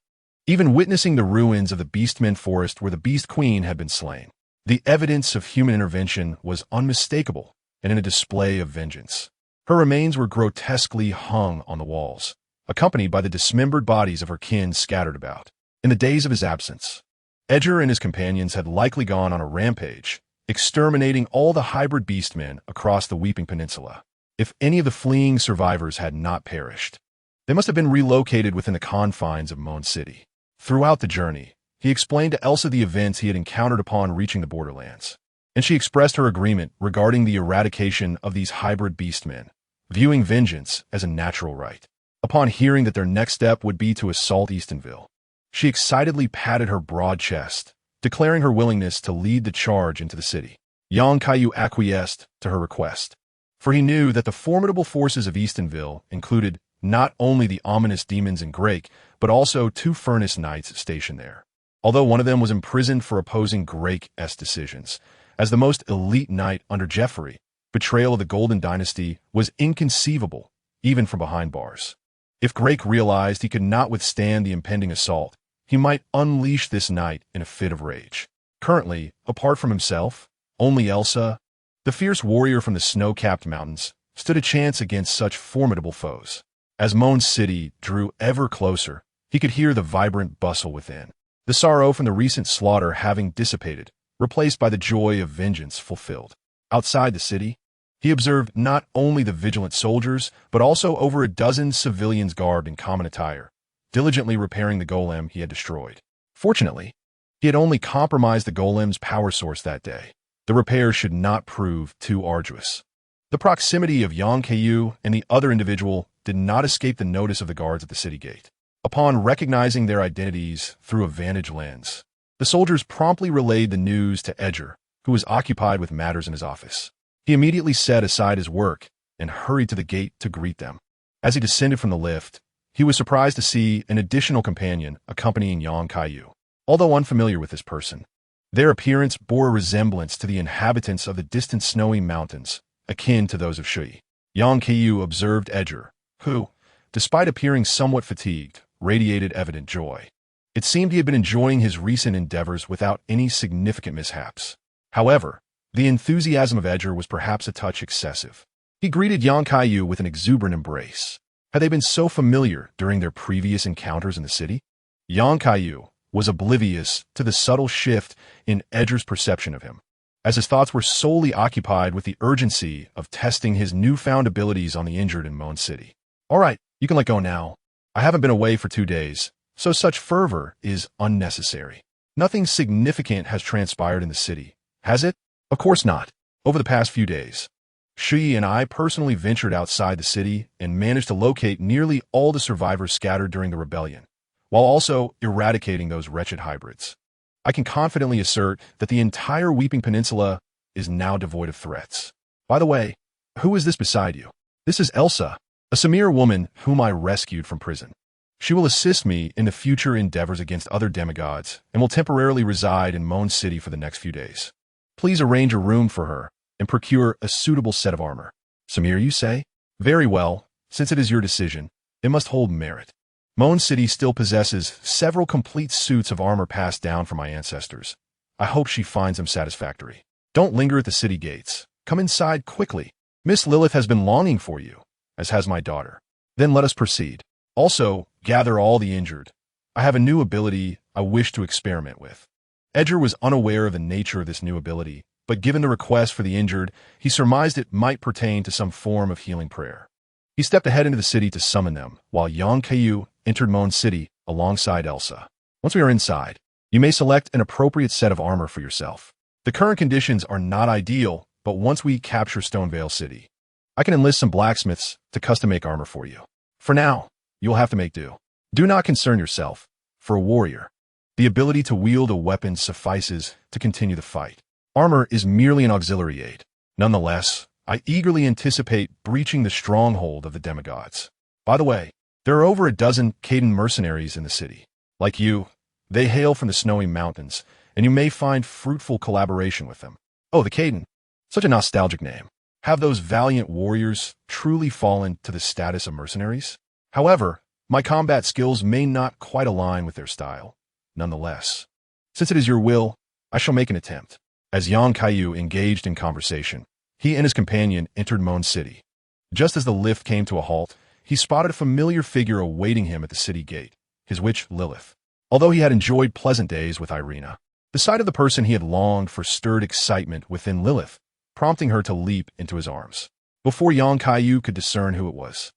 even witnessing the ruins of the Beastmen forest where the Beast Queen had been slain. The evidence of human intervention was unmistakable and in a display of vengeance. Her remains were grotesquely hung on the walls, accompanied by the dismembered bodies of her kin scattered about. In the days of his absence, Edger and his companions had likely gone on a rampage, exterminating all the hybrid beastmen across the Weeping Peninsula. If any of the fleeing survivors had not perished, they must have been relocated within the confines of Mon City. Throughout the journey, he explained to Elsa the events he had encountered upon reaching the borderlands, and she expressed her agreement regarding the eradication of these hybrid beastmen, viewing vengeance as a natural right. Upon hearing that their next step would be to assault Eastonville, she excitedly patted her broad chest, declaring her willingness to lead the charge into the city. Young Kaiyu acquiesced to her request, for he knew that the formidable forces of Eastonville included not only the ominous demons in Grake, but also 2 furnace knights stationed there. Although one of them was imprisoned for opposing Grake's decisions, as the most elite knight under Jeffrey, betrayal of the Golden Dynasty was inconceivable, even from behind bars. If Grake realized he could not withstand the impending assault, he might unleash this knight in a fit of rage. Currently, apart from himself, only Elsa, the fierce warrior from the snow-capped mountains, stood a chance against such formidable foes. As Mon City drew ever closer, he could hear the vibrant bustle within, the sorrow from the recent slaughter having dissipated, replaced by the joy of vengeance fulfilled. Outside the city, He observed not only the vigilant soldiers, but also over a dozen civilians garbed in common attire, diligently repairing the golem he had destroyed. Fortunately, he had only compromised the golem's power source that day. The repairs should not prove too arduous. The proximity of Yang Kaiyu and the other individual did not escape the notice of the guards at the city gate. Upon recognizing their identities through a vantage lens, the soldiers promptly relayed the news to Edger, who was occupied with matters in his office. He immediately set aside his work and hurried to the gate to greet them. As he descended from the lift, he was surprised to see an additional companion accompanying Yang Kaiyu. Although unfamiliar with this person, their appearance bore a resemblance to the inhabitants of the distant snowy mountains, akin to those of Shui. Yang Kaiyu observed Edger, who, despite appearing somewhat fatigued, radiated evident joy. It seemed he had been enjoying his recent endeavors without any significant mishaps. However, the enthusiasm of Edger was perhaps a touch excessive. He greeted Yang Kaiyu with an exuberant embrace. Had they been so familiar during their previous encounters in the city? Yang Kaiyu was oblivious to the subtle shift in Edger's perception of him, as his thoughts were solely occupied with the urgency of testing his newfound abilities on the injured in Moan City. All right, you can let go now. I haven't been away for 2 days, so such fervor is unnecessary. Nothing significant has transpired in the city, has it? Of course not. Over the past few days, Shui and I personally ventured outside the city and managed to locate nearly all the survivors scattered during the rebellion, while also eradicating those wretched hybrids. I can confidently assert that the entire Weeping Peninsula is now devoid of threats. By the way, who is this beside you? This is Elsa, a Samir woman whom I rescued from prison. She will assist me in the future endeavors against other demigods and will temporarily reside in Moan City for the next few days. Please arrange a room for her and procure a suitable set of armor. Samir, you say? Very well. Since it is your decision, it must hold merit. Moan City still possesses several complete suits of armor passed down from my ancestors. I hope she finds them satisfactory. Don't linger at the city gates. Come inside quickly. Miss Lilith has been longing for you, as has my daughter. Then let us proceed. Also, gather all the injured. I have a new ability I wish to experiment with. Edger was unaware of the nature of this new ability, but given the request for the injured, he surmised it might pertain to some form of healing prayer. He stepped ahead into the city to summon them, while Yang Kaiyu entered Moan City alongside Elsa. Once we are inside, you may select an appropriate set of armor for yourself. The current conditions are not ideal, but once we capture Stonevale City, I can enlist some blacksmiths to custom-make armor for you. For now, you'll have to make do. Do not concern yourself. For a warrior, the ability to wield a weapon suffices to continue the fight. Armor is merely an auxiliary aid. Nonetheless, I eagerly anticipate breaching the stronghold of the demigods. By the way, there are over a dozen Caden mercenaries in the city. Like you, they hail from the snowy mountains, and you may find fruitful collaboration with them. Oh, the Caden. Such a nostalgic name. Have those valiant warriors truly fallen to the status of mercenaries? However, my combat skills may not quite align with their style. Nonetheless, since it is your will, I shall make an attempt. As Yang Kaiyu engaged in conversation, he and his companion entered Moan City. Just as the lift came to a halt, he spotted a familiar figure awaiting him at the city gate, his witch Lilith. Although he had enjoyed pleasant days with Irina, the sight of the person he had longed for stirred excitement within Lilith, prompting her to leap into his arms. Before Yang Kaiyu could discern who it was,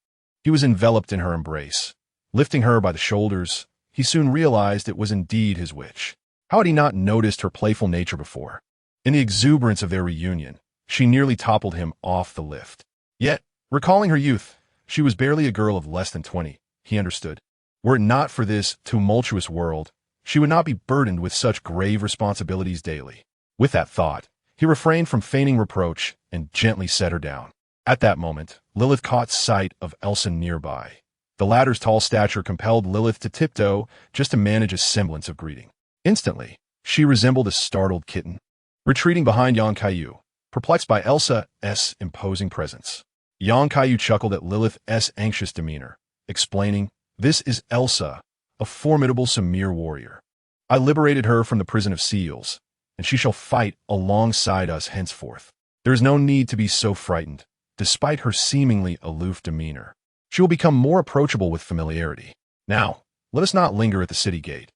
he was enveloped in her embrace. Lifting her by the shoulders, he soon realized it was indeed his witch. How had he not noticed her playful nature before? In the exuberance of their reunion, she nearly toppled him off the lift. Yet, recalling her youth, she was barely a girl of less than 20, he understood. Were it not for this tumultuous world, she would not be burdened with such grave responsibilities daily. With that thought, he refrained from feigning reproach and gently set her down. At that moment, Lilith caught sight of Elsa nearby. The latter's tall stature compelled Lilith to tiptoe just to manage a semblance of greeting. Instantly, she resembled a startled kitten, retreating behind Yang Kaiyu, perplexed by Elsa's imposing presence. Yang Kaiyu chuckled at Lilith's anxious demeanor, explaining, "This is Elsa, a formidable Samir warrior. I liberated her from the prison of seals, and she shall fight alongside us henceforth. There is no need to be so frightened, despite her seemingly aloof demeanor. She will become more approachable with familiarity. Now, let us not linger at the city gate.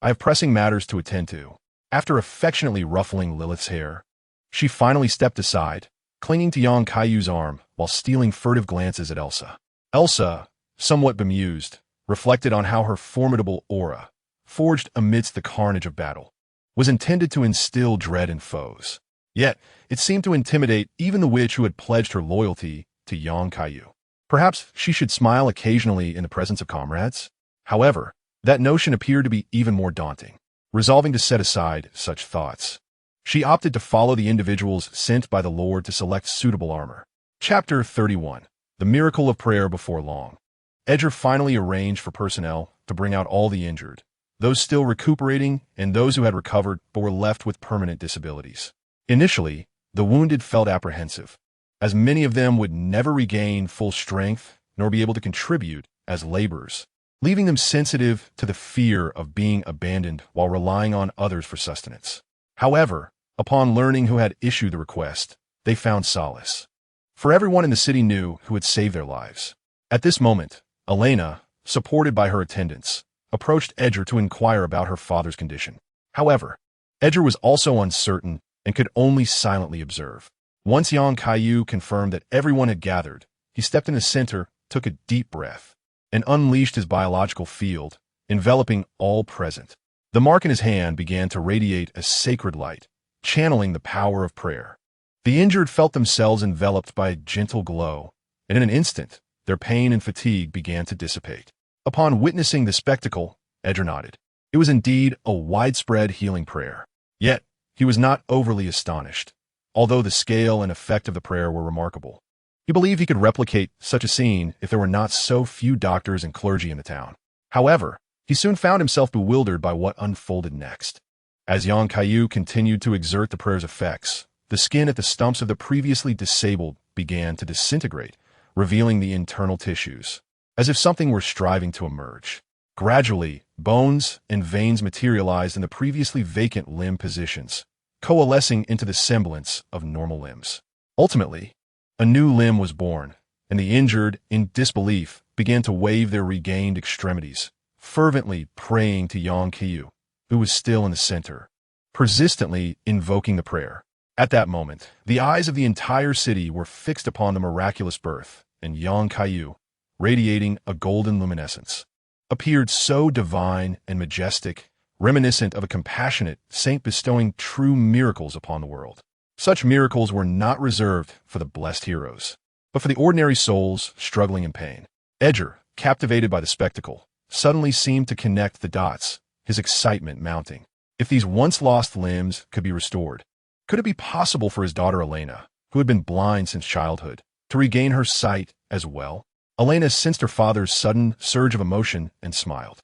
I have pressing matters to attend to." After affectionately ruffling Lilith's hair, she finally stepped aside, clinging to young Kaiyu's arm while stealing furtive glances at Elsa. Elsa, somewhat bemused, reflected on how her formidable aura, forged amidst the carnage of battle, was intended to instill dread in foes. Yet, it seemed to intimidate even the witch who had pledged her loyalty to young Kaiyu. Perhaps she should smile occasionally in the presence of comrades? However, that notion appeared to be even more daunting. Resolving to set aside such thoughts, she opted to follow the individuals sent by the Lord to select suitable armor. Chapter 31. The Miracle of Prayer Before Long. Edgar finally arranged for personnel to bring out all the injured, those still recuperating and those who had recovered but were left with permanent disabilities. Initially, the wounded felt apprehensive, as many of them would never regain full strength nor be able to contribute as laborers, leaving them sensitive to the fear of being abandoned while relying on others for sustenance. However, upon learning who had issued the request, they found solace. For everyone in the city knew who had saved their lives. At this moment, Elena, supported by her attendants, approached Edgar to inquire about her father's condition. However, Edgar was also uncertain and could only silently observe. Once young Kaiyu confirmed that everyone had gathered, he stepped in the center, took a deep breath, and unleashed his biological field, enveloping all present. The mark in his hand began to radiate a sacred light, channeling the power of prayer. The injured felt themselves enveloped by a gentle glow, and in an instant, their pain and fatigue began to dissipate. Upon witnessing the spectacle, Edgar nodded. It was indeed a widespread healing prayer. Yet, he was not overly astonished, although the scale and effect of the prayer were remarkable. He believed he could replicate such a scene if there were not so few doctors and clergy in the town. However, he soon found himself bewildered by what unfolded next. As young Kaiyu continued to exert the prayer's effects, the skin at the stumps of the previously disabled began to disintegrate, revealing the internal tissues, as if something were striving to emerge. Gradually, bones and veins materialized in the previously vacant limb positions, coalescing into the semblance of normal limbs. Ultimately, a new limb was born, and the injured, in disbelief, began to wave their regained extremities, fervently praying to young Kaiyu, who was still in the center, persistently invoking the prayer. At that moment, the eyes of the entire city were fixed upon the miraculous birth, and young Kaiyu, radiating a golden luminescence, appeared so divine and majestic, reminiscent of a compassionate saint bestowing true miracles upon the world. Such miracles were not reserved for the blessed heroes, but for the ordinary souls struggling in pain. Edgar, captivated by the spectacle, suddenly seemed to connect the dots, his excitement mounting. If these once-lost limbs could be restored, could it be possible for his daughter Elena, who had been blind since childhood, to regain her sight as well? Elena sensed her father's sudden surge of emotion and smiled.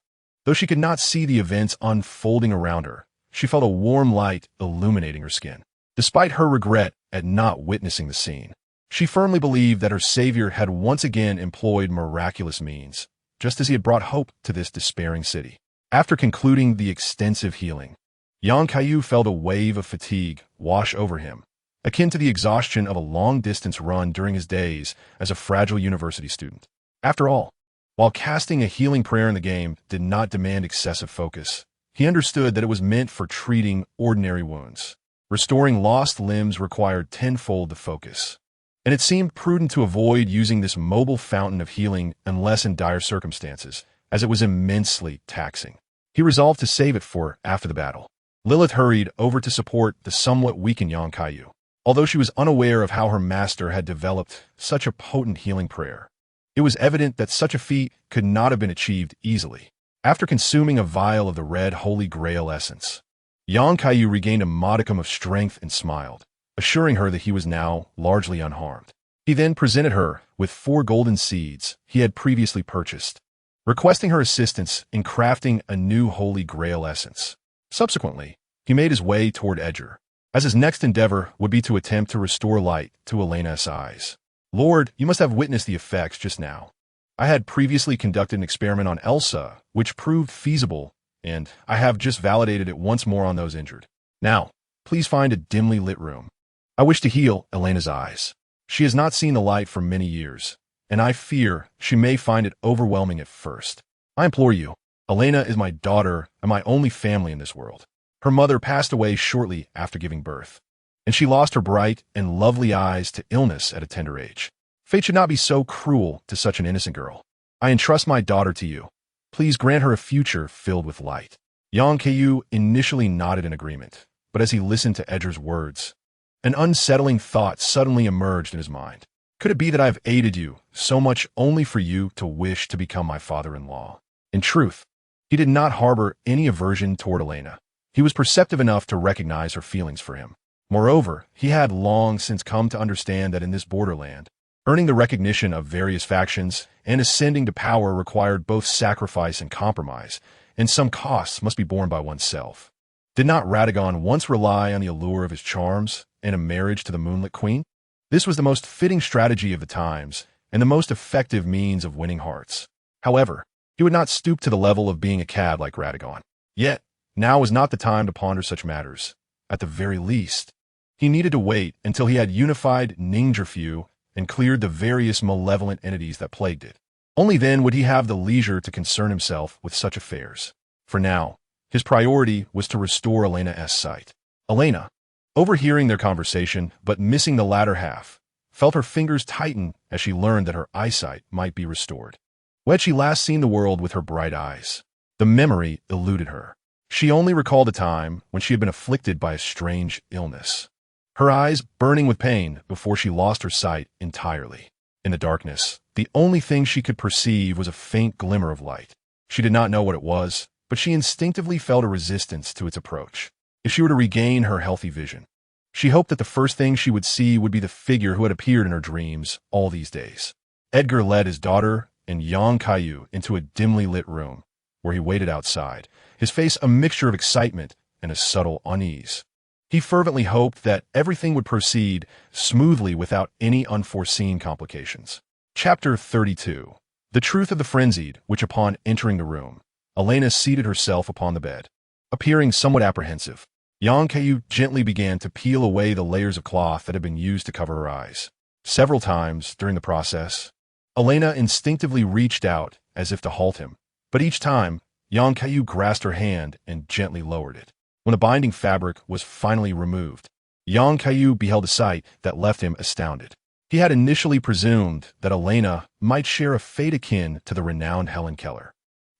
Though she could not see the events unfolding around her, she felt a warm light illuminating her skin. Despite her regret at not witnessing the scene, she firmly believed that her savior had once again employed miraculous means, just as he had brought hope to this despairing city. After concluding the extensive healing, young Kaiyu felt a wave of fatigue wash over him, akin to the exhaustion of a long-distance run during his days as a fragile university student. After all, while casting a healing prayer in the game did not demand excessive focus, he understood that it was meant for treating ordinary wounds. Restoring lost limbs required tenfold the focus, and it seemed prudent to avoid using this mobile fountain of healing unless in dire circumstances, as it was immensely taxing. He resolved to save it for after the battle. Lilith hurried over to support the somewhat weakened young Kaiyu. Although she was unaware of how her master had developed such a potent healing prayer, it was evident that such a feat could not have been achieved easily. After consuming a vial of the red Holy Grail essence, young Kaiyu regained a modicum of strength and smiled, assuring her that he was now largely unharmed. He then presented her with 4 golden seeds he had previously purchased, requesting her assistance in crafting a new Holy Grail essence. Subsequently, he made his way toward Edgar, as his next endeavor would be to attempt to restore light to Elena's eyes. Lord, you must have witnessed the effects just now. I had previously conducted an experiment on Elsa, which proved feasible, and I have just validated it once more on those injured. Now, please find a dimly lit room. I wish to heal Elena's eyes. She has not seen the light for many years, and I fear she may find it overwhelming at first. I implore you, Elena is my daughter and my only family in this world. Her mother passed away shortly after giving birth. and she lost her bright and lovely eyes to illness at a tender age. Fate should not be so cruel to such an innocent girl. I entrust my daughter to you. Please grant her a future filled with light. Kaiyu initially nodded in agreement, but as he listened to Edgar's words, an unsettling thought suddenly emerged in his mind. Could it be that I have aided you so much only for you to wish to become my father-in-law? In truth, he did not harbor any aversion toward Elena. He was perceptive enough to recognize her feelings for him. Moreover, he had long since come to understand that in this borderland, earning the recognition of various factions and ascending to power required both sacrifice and compromise, and some costs must be borne by oneself. Did not Radagon once rely on the allure of his charms and a marriage to the Moonlit Queen? This was the most fitting strategy of the times and the most effective means of winning hearts. However, he would not stoop to the level of being a cad like Radagon. Yet, now was not the time to ponder such matters. At the very least, he needed to wait until he had unified Ningerfu and cleared the various malevolent entities that plagued it. Only then would he have the leisure to concern himself with such affairs. For now, his priority was to restore Elena's sight. Elena, overhearing their conversation but missing the latter half, felt her fingers tighten as she learned that her eyesight might be restored. When had she last seen the world with her bright eyes? The memory eluded her. She only recalled a time when she had been afflicted by a strange illness, her eyes burning with pain before she lost her sight entirely. In the darkness, the only thing she could perceive was a faint glimmer of light. She did not know what it was, but she instinctively felt a resistance to its approach. If she were to regain her healthy vision, she hoped that the first thing she would see would be the figure who had appeared in her dreams all these days. Edgar led his daughter and Kaiyu into a dimly lit room, where he waited outside, his face a mixture of excitement and a subtle unease. He fervently hoped that everything would proceed smoothly without any unforeseen complications. Chapter 32. The Truth of the Frenzied, which upon entering the room, Elena seated herself upon the bed. Appearing somewhat apprehensive, Kaiyu gently began to peel away the layers of cloth that had been used to cover her eyes. Several times during the process, Elena instinctively reached out as if to halt him, but each time, Kaiyu grasped her hand and gently lowered it. When the binding fabric was finally removed, Kaiyu beheld a sight that left him astounded. He had initially presumed that Elena might share a fate akin to the renowned Helen Keller,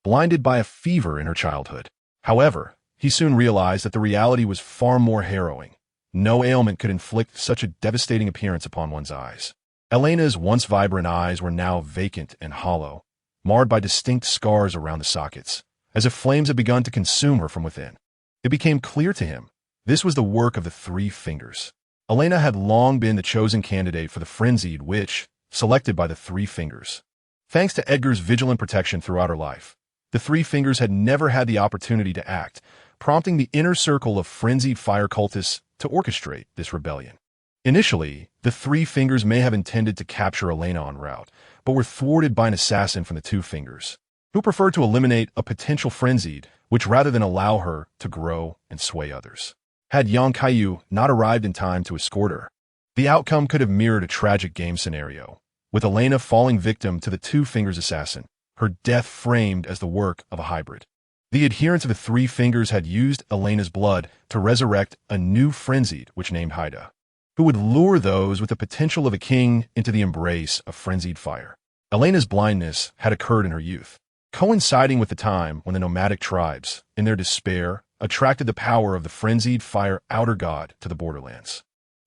blinded by a fever in her childhood. However, he soon realized that the reality was far more harrowing. No ailment could inflict such a devastating appearance upon one's eyes. Elena's once vibrant eyes were now vacant and hollow, marred by distinct scars around the sockets, as if flames had begun to consume her from within. It became clear to him this was the work of the Three Fingers. Elena had long been the chosen candidate for the frenzied witch, selected by the Three Fingers. Thanks to Edgar's vigilant protection throughout her life, the Three Fingers had never had the opportunity to act, prompting the inner circle of frenzied fire cultists to orchestrate this rebellion. Initially, the Three Fingers may have intended to capture Elena en route, but were thwarted by an assassin from the Two Fingers, who preferred to eliminate a potential frenzied, which rather than allow her to grow and sway others. Had Kaiyu not arrived in time to escort her, the outcome could have mirrored a tragic game scenario, with Elena falling victim to the Two Fingers assassin, her death framed as the work of a hybrid. The adherents of the Three Fingers had used Elena's blood to resurrect a new frenzied which named Haida, who would lure those with the potential of a king into the embrace of frenzied fire. Elena's blindness had occurred in her youth, coinciding with the time when the nomadic tribes, in their despair, attracted the power of the frenzied fire outer god to the borderlands.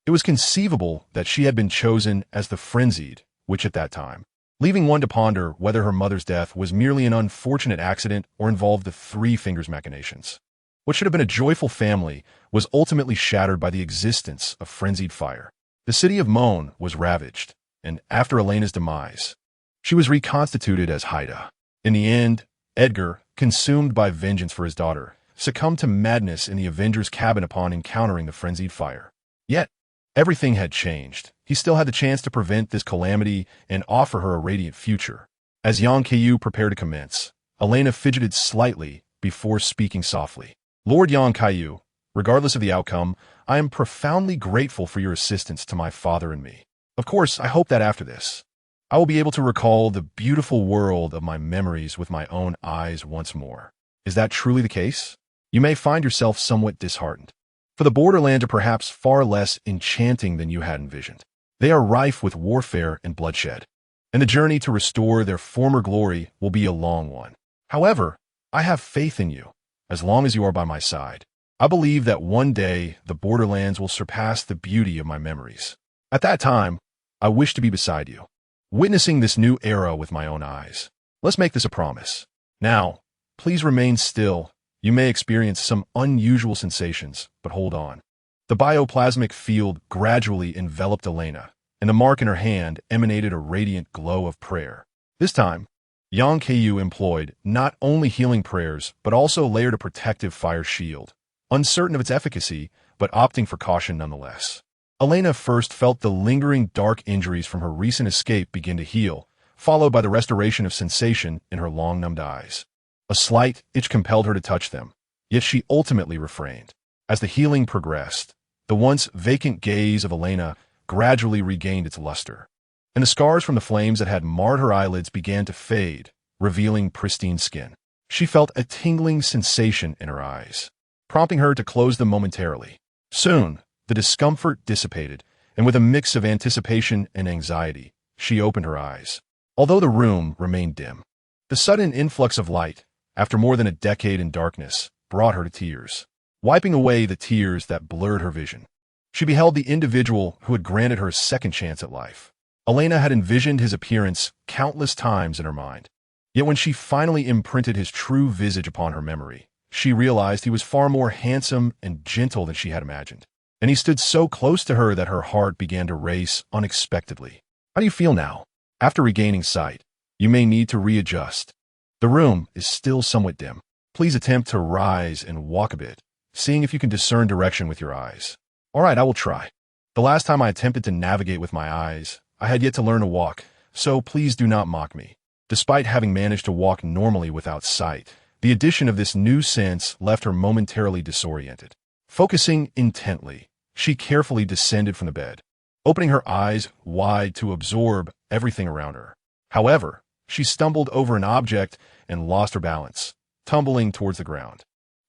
It was conceivable that she had been chosen as the frenzied, which at that time, leaving one to ponder whether her mother's death was merely an unfortunate accident or involved the Three Fingers machinations. What should have been a joyful family was ultimately shattered by the existence of frenzied fire. The city of Moan was ravaged, and after Elena's demise, she was reconstituted as Haida. In the end, Edgar, consumed by vengeance for his daughter, succumbed to madness in the Avengers' cabin upon encountering the frenzied fire. Yet, everything had changed. He still had the chance to prevent this calamity and offer her a radiant future. As Kaiyu prepared to commence, Elena fidgeted slightly before speaking softly. Lord Kaiyu, regardless of the outcome, I am profoundly grateful for your assistance to my father and me. Of course, I hope that after this, I will be able to recall the beautiful world of my memories with my own eyes once more. Is that truly the case? You may find yourself somewhat disheartened. For the borderlands are perhaps far less enchanting than you had envisioned. They are rife with warfare and bloodshed, and the journey to restore their former glory will be a long one. However, I have faith in you, as long as you are by my side. I believe that one day the borderlands will surpass the beauty of my memories. At that time, I wish to be beside you, witnessing this new era with my own eyes. Let's make this a promise. Now, please remain still. You may experience some unusual sensations, but hold on. The bioplasmic field gradually enveloped Elena, and the mark in her hand emanated a radiant glow of prayer. This time, Kaiyu employed not only healing prayers, but also layered a protective fire shield, uncertain of its efficacy, but opting for caution nonetheless. Elena first felt the lingering dark injuries from her recent escape begin to heal, followed by the restoration of sensation in her long-numbed eyes. A slight itch compelled her to touch them, yet she ultimately refrained. As the healing progressed, the once vacant gaze of Elena gradually regained its luster, and the scars from the flames that had marred her eyelids began to fade, revealing pristine skin. She felt a tingling sensation in her eyes, prompting her to close them momentarily. Soon, the discomfort dissipated, and with a mix of anticipation and anxiety, she opened her eyes. Although the room remained dim, the sudden influx of light, after more than a decade in darkness, brought her to tears, wiping away the tears that blurred her vision. She beheld the individual who had granted her a second chance at life. Elena had envisioned his appearance countless times in her mind, yet when she finally imprinted his true visage upon her memory, she realized he was far more handsome and gentle than she had imagined, and he stood so close to her that her heart began to race unexpectedly. How do you feel now? After regaining sight, you may need to readjust. The room is still somewhat dim. Please attempt to rise and walk a bit, seeing if you can discern direction with your eyes. All right, I will try. The last time I attempted to navigate with my eyes, I had yet to learn to walk, so please do not mock me. Despite having managed to walk normally without sight, the addition of this new sense left her momentarily disoriented. Focusing intently, she carefully descended from the bed, opening her eyes wide to absorb everything around her. However, she stumbled over an object and lost her balance, tumbling towards the ground.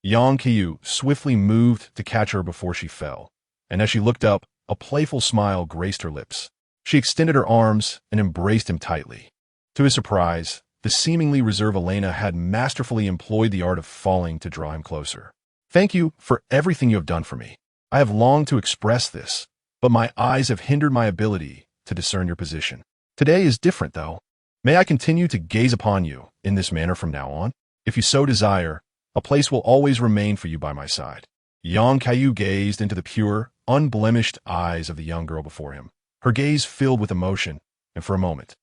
Kaiyu swiftly moved to catch her before she fell, and as she looked up, a playful smile graced her lips. She extended her arms and embraced him tightly. To his surprise, the seemingly reserved Elena had masterfully employed the art of falling to draw him closer. Thank you for everything you have done for me. I have longed to express this, but my eyes have hindered my ability to discern your position. Today is different, though. May I continue to gaze upon you in this manner from now on? If you so desire, a place will always remain for you by my side. Kaiyu gazed into the pure, unblemished eyes of the young girl before him, her gaze filled with emotion, and for a moment,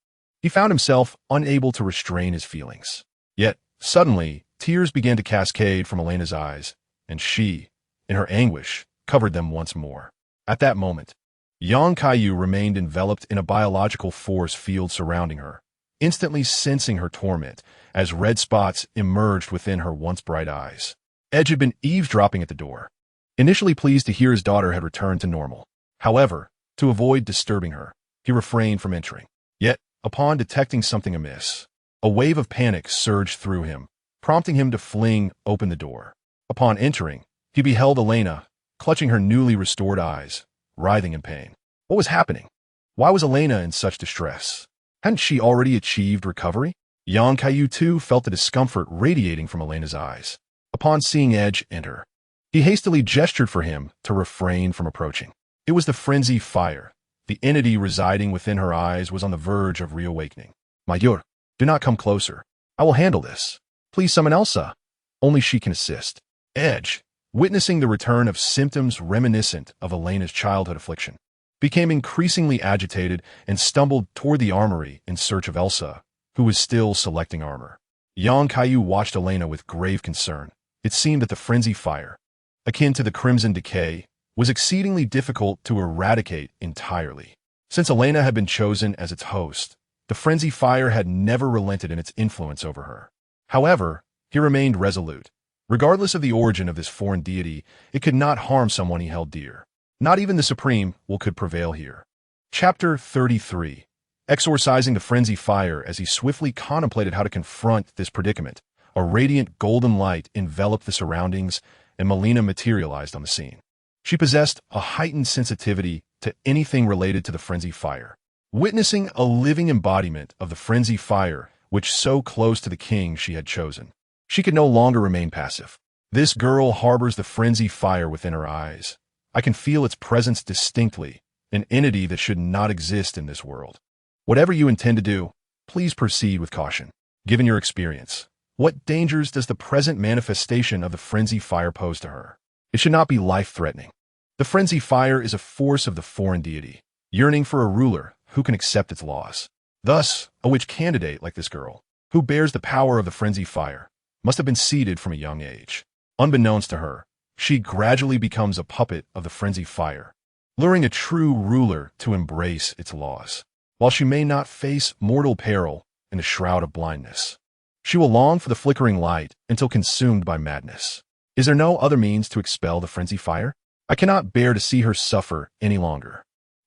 he found himself unable to restrain his feelings. Yet, suddenly, tears began to cascade from Elena's eyes, and she, in her anguish, covered them once more. At that moment, Kaiyu remained enveloped in a biological force field surrounding her, instantly sensing her torment as red spots emerged within her once bright eyes. Edge had been eavesdropping at the door, initially pleased to hear his daughter had returned to normal. However, to avoid disturbing her, he refrained from entering. Yet, upon detecting something amiss, a wave of panic surged through him, prompting him to fling open the door. Upon entering, he beheld Elena, clutching her newly restored eyes, writhing in pain. What was happening? Why was Elena in such distress? Hadn't she already achieved recovery? Kaiyu too felt the discomfort radiating from Elena's eyes. Upon seeing Edge enter, he hastily gestured for him to refrain from approaching. It was the frenzy fire. The entity residing within her eyes was on the verge of reawakening. Mayur, do not come closer. I will handle this. Please summon Elsa. Only she can assist. Edge, witnessing the return of symptoms reminiscent of Elena's childhood affliction, became increasingly agitated and stumbled toward the armory in search of Elsa, who was still selecting armor. Kaiyu watched Elena with grave concern. It seemed that the frenzy fire, akin to the crimson decay, was exceedingly difficult to eradicate entirely. Since Elena had been chosen as its host, the frenzy fire had never relented in its influence over her. However, he remained resolute. Regardless of the origin of this foreign deity, it could not harm someone he held dear. Not even the Supreme will could prevail here. Chapter 33. Exorcising the frenzy fire. As he swiftly contemplated how to confront this predicament, a radiant golden light enveloped the surroundings, and Melina materialized on the scene. She possessed a heightened sensitivity to anything related to the frenzy fire. Witnessing a living embodiment of the frenzy fire, which so close to the king she had chosen, she could no longer remain passive. This girl harbors the frenzy fire within her eyes. I can feel its presence distinctly, an entity that should not exist in this world. Whatever you intend to do, please proceed with caution. Given your experience, what dangers does the present manifestation of the frenzy fire pose to her? It should not be life-threatening. The frenzy fire is a force of the foreign deity, yearning for a ruler who can accept its laws. Thus, a witch candidate like this girl, who bears the power of the frenzy fire, must have been seeded from a young age. Unbeknownst to her, she gradually becomes a puppet of the frenzy fire, luring a true ruler to embrace its laws. While she may not face mortal peril in the shroud of blindness, she will long for the flickering light until consumed by madness. Is there no other means to expel the frenzy fire? I cannot bear to see her suffer any longer.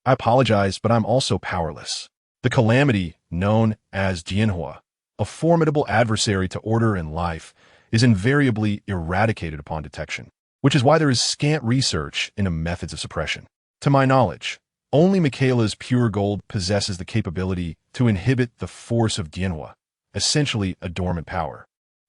I apologize, but I'm also powerless. The calamity known as Jianhua, a formidable adversary to order and life, is invariably eradicated upon detection, which is why there is scant research into methods of suppression. To my knowledge, only Michaela's pure gold possesses the capability to inhibit the force of Jianhua, essentially a dormant power,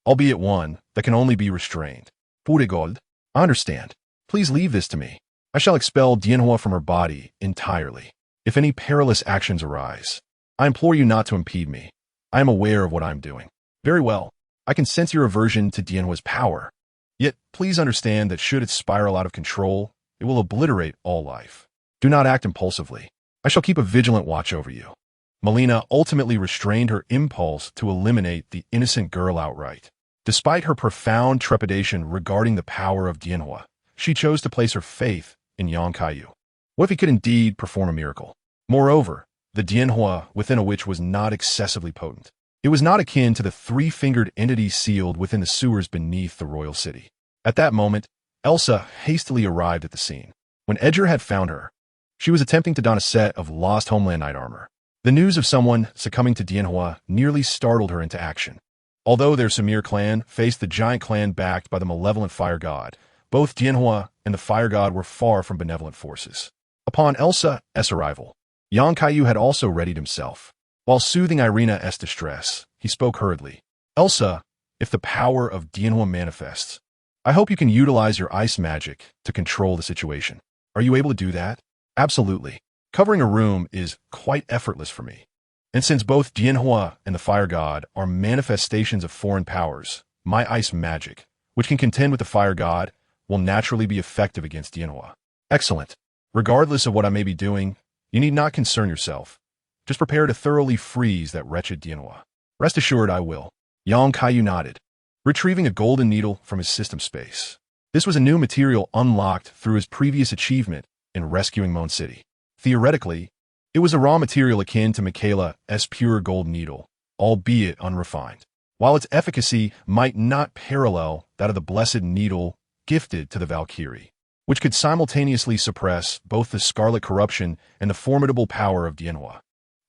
albeit one that can only be restrained. Pure gold? I understand. Please leave this to me. I shall expel Jianhua from her body entirely. If any perilous actions arise, I implore you not to impede me. I am aware of what I am doing. Very well. I can sense your aversion to Jianhua's power. Yet, please understand that should it spiral out of control, it will obliterate all life. Do not act impulsively. I shall keep a vigilant watch over you. Melina ultimately restrained her impulse to eliminate the innocent girl outright. Despite her profound trepidation regarding the power of Jianhua, she chose to place her faith in Yang Kaiyu. What if he could indeed perform a miracle? Moreover, the Jianhua within a witch was not excessively potent. It was not akin to the three-fingered entity sealed within the sewers beneath the royal city. At that moment, Elsa hastily arrived at the scene. When Edgar had found her, she was attempting to don a set of lost homeland knight armor. The news of someone succumbing to Jianhua nearly startled her into action. Although their Samir clan faced the giant clan backed by the malevolent fire god, both Jianhua and the fire god were far from benevolent forces. Upon Elsa's arrival, Yang Kaiyu had also readied himself. While soothing Irina's distress, he spoke hurriedly. Elsa, if the power of Jianhua manifests, I hope you can utilize your ice magic to control the situation. Are you able to do that? Absolutely. Covering a room is quite effortless for me. And since both Jianhua and the fire god are manifestations of foreign powers, my ice magic, which can contend with the fire god, will naturally be effective against Jianhua. Excellent. Regardless of what I may be doing, you need not concern yourself. Just prepare to thoroughly freeze that wretched Jianhua. Rest assured I will. Yang Kaiyu nodded, retrieving a golden needle from his system space. This was a new material unlocked through his previous achievement in rescuing Moon City. Theoretically, it was a raw material akin to Michaela's pure gold needle, albeit unrefined. While its efficacy might not parallel that of the blessed needle gifted to the Valkyrie, which could simultaneously suppress both the scarlet corruption and the formidable power of Jianhua.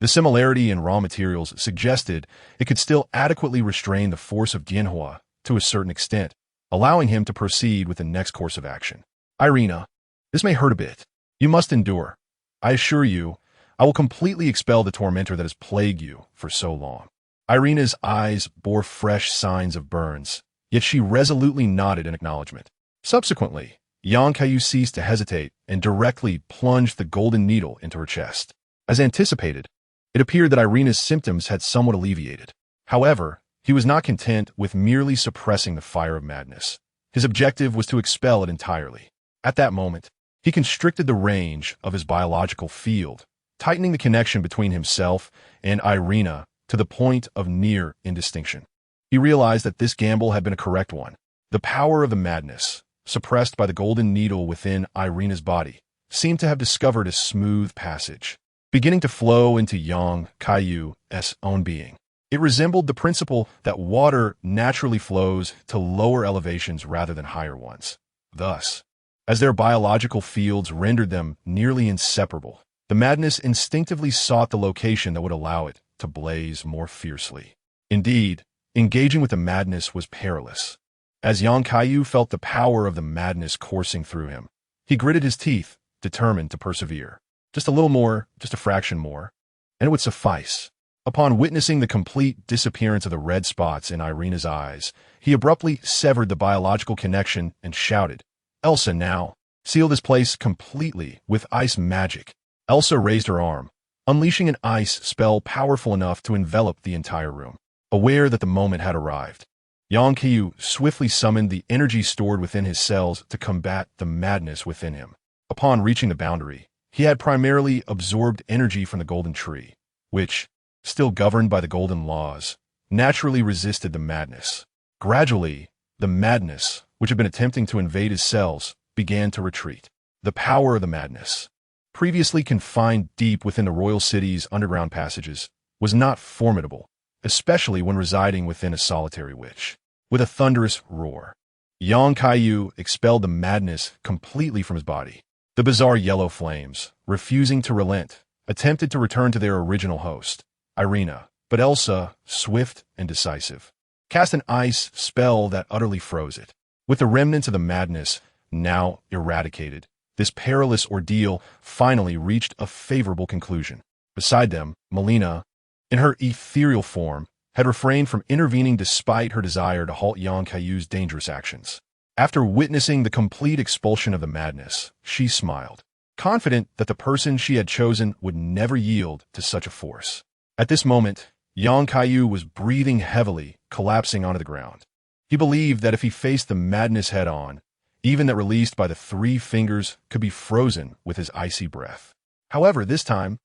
The similarity in raw materials suggested it could still adequately restrain the force of Jianhua to a certain extent, allowing him to proceed with the next course of action. Irina, this may hurt a bit. You must endure. I assure you, I will completely expel the tormentor that has plagued you for so long. Irina's eyes bore fresh signs of burns, yet she resolutely nodded in acknowledgement. Subsequently, Yang Kaiyu ceased to hesitate and directly plunged the golden needle into her chest. As anticipated, it appeared that Irina's symptoms had somewhat alleviated. However, he was not content with merely suppressing the fire of madness. His objective was to expel it entirely. At that moment, he constricted the range of his biological field, tightening the connection between himself and Irina to the point of near indistinction. He realized that this gamble had been a correct one. The power of the madness, suppressed by the golden needle within Irina's body, seemed to have discovered a smooth passage, beginning to flow into Yang Kaiyu's own being. It resembled the principle that water naturally flows to lower elevations rather than higher ones. Thus, as their biological fields rendered them nearly inseparable, the madness instinctively sought the location that would allow it to blaze more fiercely. Indeed, engaging with the madness was perilous. As Yang Kaiyu felt the power of the madness coursing through him, He gritted his teeth, determined to persevere. Just a little more, just a fraction more, and it would suffice. Upon witnessing the complete disappearance of the red spots in Irina's eyes, he abruptly severed the biological connection and shouted, "Elsa, now! Seal this place completely with ice magic." Elsa raised her arm, unleashing an ice spell powerful enough to envelop the entire room. Aware that the moment had arrived, Kaiyu swiftly summoned the energy stored within his cells to combat the madness within him. Upon reaching the boundary, he had primarily absorbed energy from the golden tree, which, still governed by the golden laws, naturally resisted the madness. Gradually, the madness, which had been attempting to invade his cells, began to retreat. The power of the madness, previously confined deep within the royal city's underground passages, was not formidable, especially when residing within a solitary witch. With a thunderous roar, Kaiyu expelled the madness completely from his body. The bizarre yellow flames, refusing to relent, attempted to return to their original host, Irina, but Elsa, swift and decisive, cast an ice spell that utterly froze it. With the remnants of the madness now eradicated, this perilous ordeal finally reached a favorable conclusion. Beside them, Melina, in her ethereal form, had refrained from intervening despite her desire to halt Kaiyu's dangerous actions. After witnessing the complete expulsion of the madness, she smiled, confident that the person she had chosen would never yield to such a force. At this moment, Kaiyu was breathing heavily, collapsing onto the ground. He believed that if he faced the madness head-on, even that released by the 3 fingers could be frozen with his icy breath. However, this time,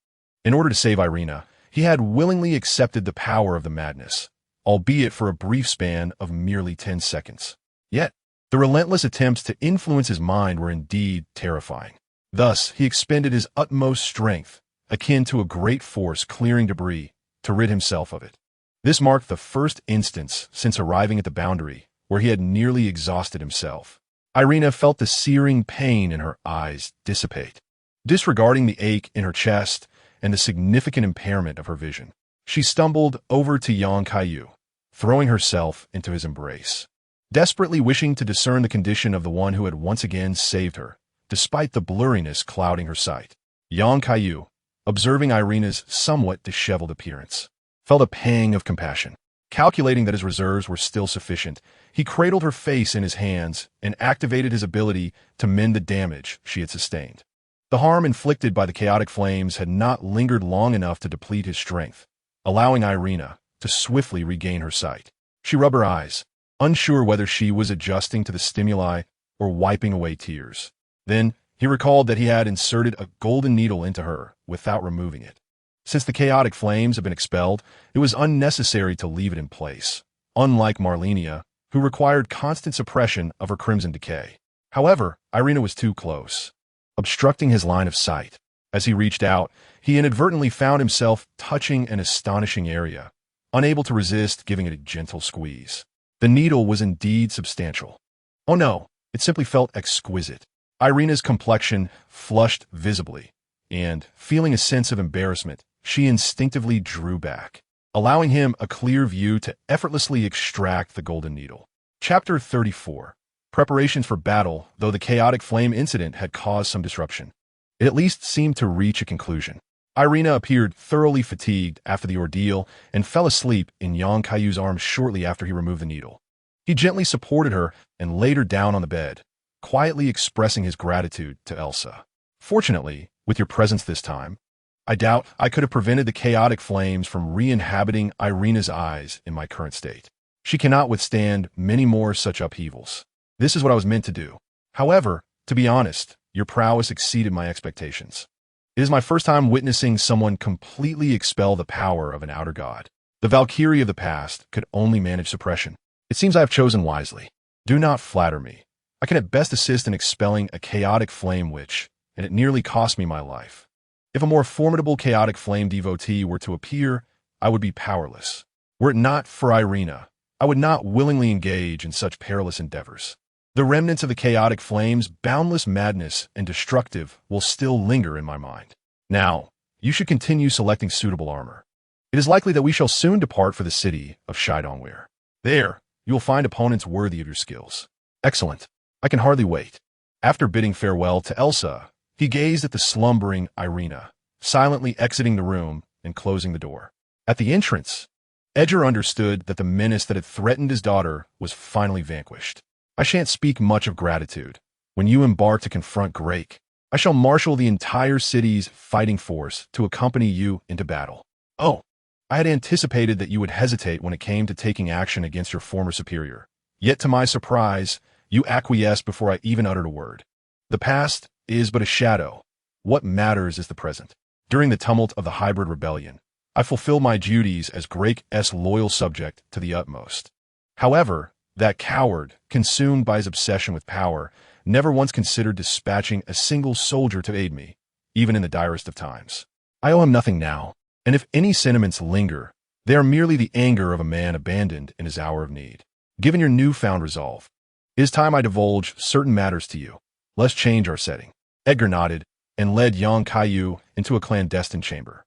in order to save Irina, he had willingly accepted the power of the madness, albeit for a brief span of merely 10 seconds. Yet, the relentless attempts to influence his mind were indeed terrifying. Thus, he expended his utmost strength, akin to a great force clearing debris, to rid himself of it. This marked the first instance since arriving at the boundary where he had nearly exhausted himself. Irina felt the searing pain in her eyes dissipate. Disregarding the ache in her chest and the significant impairment of her vision, she stumbled over to Kaiyu, throwing herself into his embrace, desperately wishing to discern the condition of the one who had once again saved her, despite the blurriness clouding her sight. Kaiyu, observing Irina's somewhat disheveled appearance, felt a pang of compassion. Calculating that his reserves were still sufficient, he cradled her face in his hands and activated his ability to mend the damage she had sustained. The harm inflicted by the chaotic flames had not lingered long enough to deplete his strength, allowing Irina to swiftly regain her sight. She rubbed her eyes, unsure whether she was adjusting to the stimuli or wiping away tears. Then, he recalled that he had inserted a golden needle into her without removing it. Since the chaotic flames had been expelled, it was unnecessary to leave it in place, unlike Marlenia, who required constant suppression of her crimson decay. However, Irina was too close, obstructing his line of sight. As he reached out, he inadvertently found himself touching an astonishing area, unable to resist giving it a gentle squeeze. The needle was indeed substantial. Oh no, it simply felt exquisite. Irina's complexion flushed visibly, and, feeling a sense of embarrassment, she instinctively drew back, allowing him a clear view to effortlessly extract the golden needle. Chapter 34. Preparations for battle. Though the chaotic flame incident had caused some disruption, it at least seemed to reach a conclusion. Irina appeared thoroughly fatigued after the ordeal and fell asleep in Kaiyu's arms shortly after he removed the needle. He gently supported her and laid her down on the bed, quietly expressing his gratitude to Elsa. "Fortunately, with your presence this time, I doubt I could have prevented the chaotic flames from re-inhabiting Irina's eyes in my current state. She cannot withstand many more such upheavals. This is what I was meant to do. However, to be honest, your prowess exceeded my expectations. It is my first time witnessing someone completely expel the power of an outer god. The Valkyrie of the past could only manage suppression. It seems I have chosen wisely. Do not flatter me. I can at best assist in expelling a chaotic flame witch, and it nearly cost me my life. If a more formidable chaotic flame devotee were to appear, I would be powerless. Were it not for Irina, I would not willingly engage in such perilous endeavors. The remnants of the chaotic flame's boundless madness and destructive will still linger in my mind. Now, you should continue selecting suitable armor. It is likely that we shall soon depart for the city of Shidongware. There, you will find opponents worthy of your skills." "Excellent. I can hardly wait." After bidding farewell to Elsa, he gazed at the slumbering Irina, silently exiting the room and closing the door. At the entrance, Edgar understood that the menace that had threatened his daughter was finally vanquished. I shan't speak much of gratitude. When you embark to confront Drake, I shall marshal the entire city's fighting force to accompany you into battle. Oh, I had anticipated that you would hesitate when it came to taking action against your former superior. Yet to my surprise, you acquiesced before I even uttered a word. The past is but a shadow. What matters is the present. During the tumult of the hybrid rebellion, I fulfilled my duties as Drake's loyal subject to the utmost. However, that coward, consumed by his obsession with power, never once considered dispatching a single soldier to aid me, even in the direst of times. I owe him nothing now, and if any sentiments linger, they are merely the anger of a man abandoned in his hour of need. Given your newfound resolve, it is time I divulge certain matters to you. Let's change our setting. Edgar nodded and led young Kaiyu into a clandestine chamber,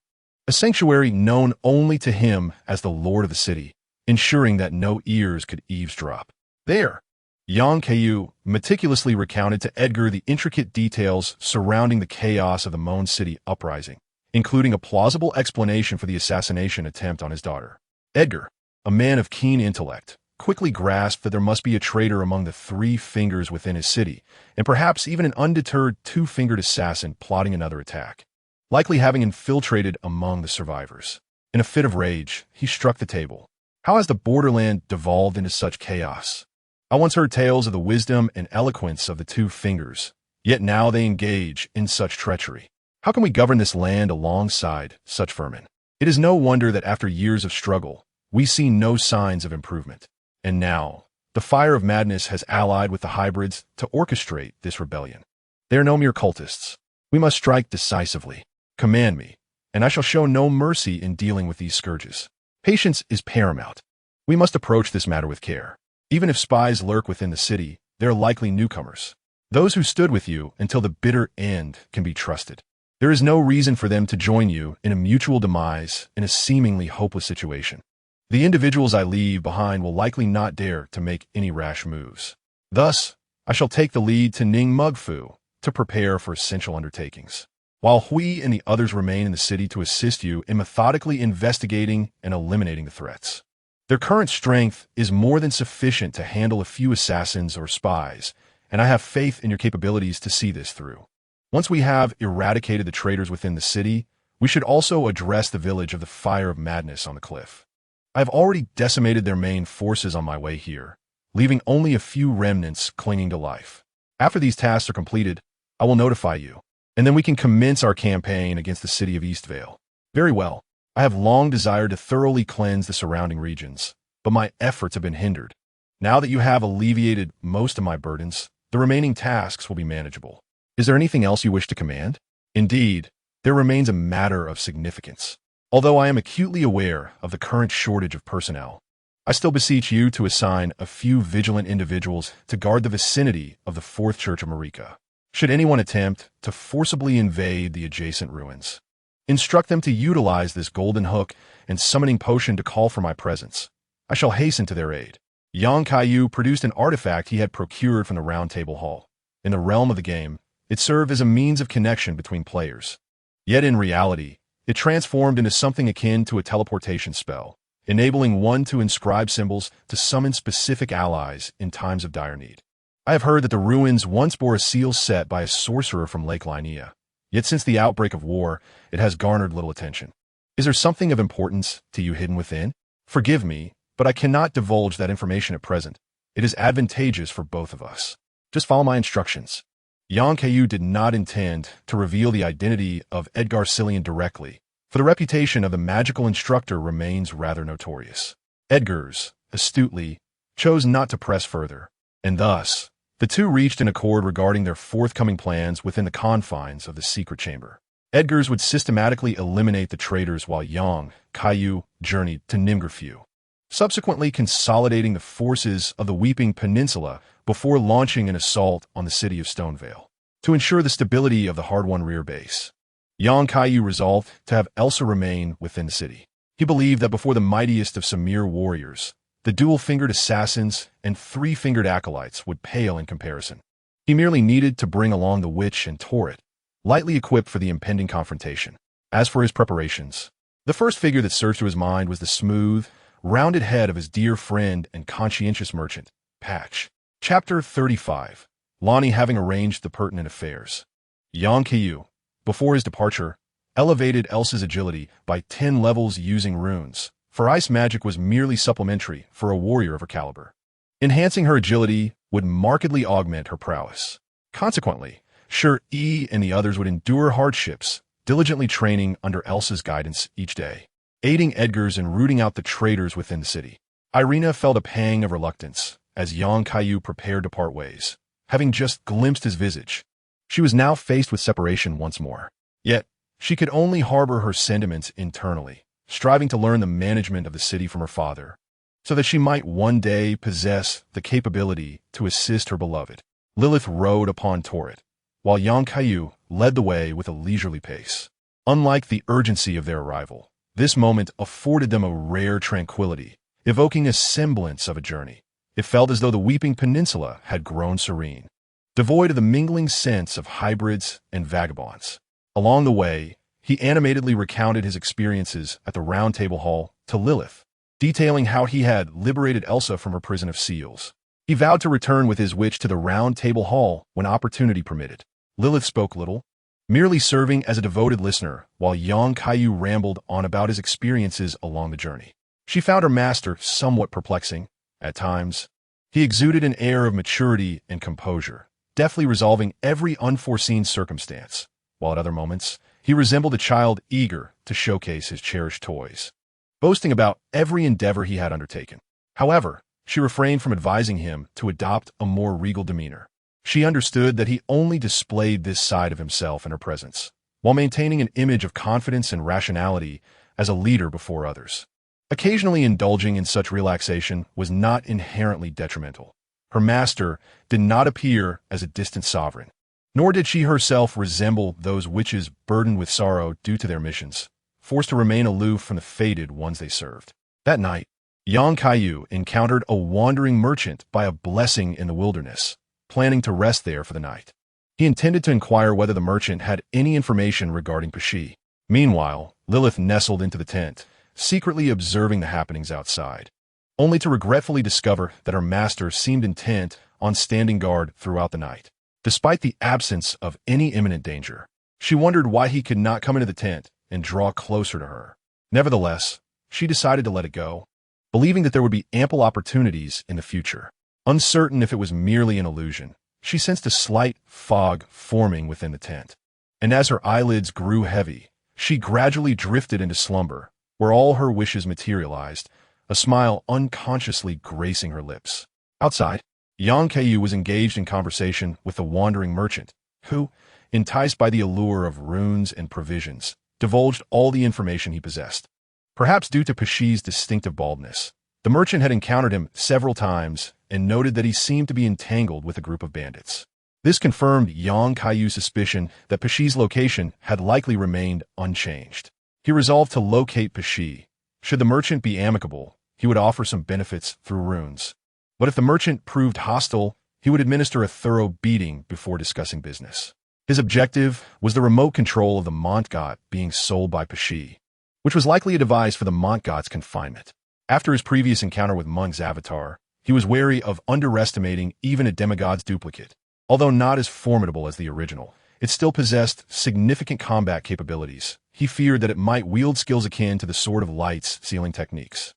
a sanctuary known only to him as the Lord of the City, ensuring that no ears could eavesdrop. There, young Kaiyu meticulously recounted to Edgar the intricate details surrounding the chaos of the Moan City uprising, including a plausible explanation for the assassination attempt on his daughter. Edgar, a man of keen intellect, quickly grasped that there must be a traitor among the 3 fingers within his city, and perhaps even an undeterred 2-fingered assassin plotting another attack, likely having infiltrated among the survivors. In a fit of rage, he struck the table. How has the borderland devolved into such chaos? I once heard tales of the wisdom and eloquence of the 2 fingers, yet now they engage in such treachery. How can we govern this land alongside such vermin? It is no wonder that after years of struggle, we see no signs of improvement. And now, the fire of madness has allied with the hybrids to orchestrate this rebellion. They are no mere cultists. We must strike decisively. Command me, and I shall show no mercy in dealing with these scourges. Patience is paramount. We must approach this matter with care. Even if spies lurk within the city, they are likely newcomers. Those who stood with you until the bitter end can be trusted. There is no reason for them to join you in a mutual demise in a seemingly hopeless situation. The individuals I leave behind will likely not dare to make any rash moves. Thus, I shall take the lead to Ning Mugfu to prepare for essential undertakings, while Hui and the others remain in the city to assist you in methodically investigating and eliminating the threats. Their current strength is more than sufficient to handle a few assassins or spies, and I have faith in your capabilities to see this through. Once we have eradicated the traitors within the city, we should also address the village of the Fire of Madness on the cliff. I have already decimated their main forces on my way here, leaving only a few remnants clinging to life. After these tasks are completed, I will notify you, and then we can commence our campaign against the city of Eastvale. Very well. I have long desired to thoroughly cleanse the surrounding regions, but my efforts have been hindered. Now that you have alleviated most of my burdens, the remaining tasks will be manageable. Is there anything else you wish to command? Indeed, there remains a matter of significance. Although I am acutely aware of the current shortage of personnel, I still beseech you to assign a few vigilant individuals to guard the vicinity of the 4th Church of Marika, should anyone attempt to forcibly invade the adjacent ruins. Instruct them to utilize this golden hook and summoning potion to call for my presence. I shall hasten to their aid. Yang Kaiyu produced an artifact he had procured from the Round Table Hall. In the realm of the game, it served as a means of connection between players. Yet in reality, it transformed into something akin to a teleportation spell, enabling one to inscribe symbols to summon specific allies in times of dire need. I have heard that the ruins once bore a seal set by a sorcerer from Lake Linnea, yet since the outbreak of war, it has garnered little attention. Is there something of importance to you hidden within? Forgive me, but I cannot divulge that information at present. It is advantageous for both of us. Just follow my instructions. Yang Kaiyu did not intend to reveal the identity of Edgar Cillian directly, for the reputation of the magical instructor remains rather notorious. Edgar's, astutely, chose not to press further, and thus, the two reached an accord regarding their forthcoming plans within the confines of the secret chamber. Edgar's would systematically eliminate the traitors while Yang Kaiyu journeyed to Nimgurfu, subsequently consolidating the forces of the Weeping Peninsula before launching an assault on the city of Stonevale. To ensure the stability of the hard-won rear base, Yang Kaiyu resolved to have Elsa remain within the city. He believed that before the mightiest of Samir warriors, the dual-fingered assassins and 3-fingered acolytes would pale in comparison. He merely needed to bring along the witch and Torrit, lightly equipped for the impending confrontation. As for his preparations, the first figure that surged to his mind was the smooth, rounded head of his dear friend and conscientious merchant, Patch. Chapter 35. Lonnie having arranged the pertinent affairs. Kaiyu, before his departure, elevated Elsa's agility by 10 levels using runes, for ice magic was merely supplementary for a warrior of her caliber. Enhancing her agility would markedly augment her prowess. Consequently, E and the others would endure hardships, diligently training under Elsa's guidance each day, aiding Edgar's in rooting out the traitors within the city. Irina felt a pang of reluctance as Kaiyu prepared to part ways, having just glimpsed his visage. She was now faced with separation once more. Yet, she could only harbor her sentiments internally, striving to learn the management of the city from her father, so that she might one day possess the capability to assist her beloved. Lilith rode upon Torrit, while Kaiyu led the way with a leisurely pace. Unlike the urgency of their arrival, this moment afforded them a rare tranquility, evoking a semblance of a journey. It felt as though the Weeping Peninsula had grown serene, devoid of the mingling sense of hybrids and vagabonds. Along the way, he animatedly recounted his experiences at the Round Table Hall to Lilith, detailing how he had liberated Elsa from her prison of seals. He vowed to return with his witch to the Round Table Hall when opportunity permitted. Lilith spoke little, merely serving as a devoted listener while Kaiyu rambled on about his experiences along the journey. She found her master somewhat perplexing. At times, he exuded an air of maturity and composure, deftly resolving every unforeseen circumstance, while at other moments, he resembled a child eager to showcase his cherished toys, boasting about every endeavor he had undertaken. However, she refrained from advising him to adopt a more regal demeanor. She understood that he only displayed this side of himself in her presence, while maintaining an image of confidence and rationality as a leader before others. Occasionally indulging in such relaxation was not inherently detrimental. Her master did not appear as a distant sovereign, nor did she herself resemble those witches burdened with sorrow due to their missions, forced to remain aloof from the fated ones they served. That night, Kaiyu encountered a wandering merchant by a blessing in the wilderness, planning to rest there for the night. He intended to inquire whether the merchant had any information regarding Pashi. Meanwhile, Lilith nestled into the tent, secretly observing the happenings outside, only to regretfully discover that her master seemed intent on standing guard throughout the night. Despite the absence of any imminent danger, she wondered why he could not come into the tent and draw closer to her. Nevertheless, she decided to let it go, believing that there would be ample opportunities in the future. Uncertain if it was merely an illusion, she sensed a slight fog forming within the tent, and as her eyelids grew heavy, she gradually drifted into slumber, where all her wishes materialized, a smile unconsciously gracing her lips. Outside, Kaiyu was engaged in conversation with the wandering merchant, who, enticed by the allure of runes and provisions, divulged all the information he possessed. Perhaps due to Pashi's distinctive baldness, the merchant had encountered him several times and noted that he seemed to be entangled with a group of bandits. This confirmed Kaiyu's suspicion that Pashi's location had likely remained unchanged. He resolved to locate Pashi. Should the merchant be amicable, he would offer some benefits through runes. But if the merchant proved hostile, he would administer a thorough beating before discussing business. His objective was the remote control of the Montgot being sold by Pashi, which was likely a device for the Montgot's confinement. After his previous encounter with Monk's avatar, he was wary of underestimating even a demigod's duplicate. Although not as formidable as the original, it still possessed significant combat capabilities. He feared that it might wield skills akin to the Sword of Light's sealing techniques.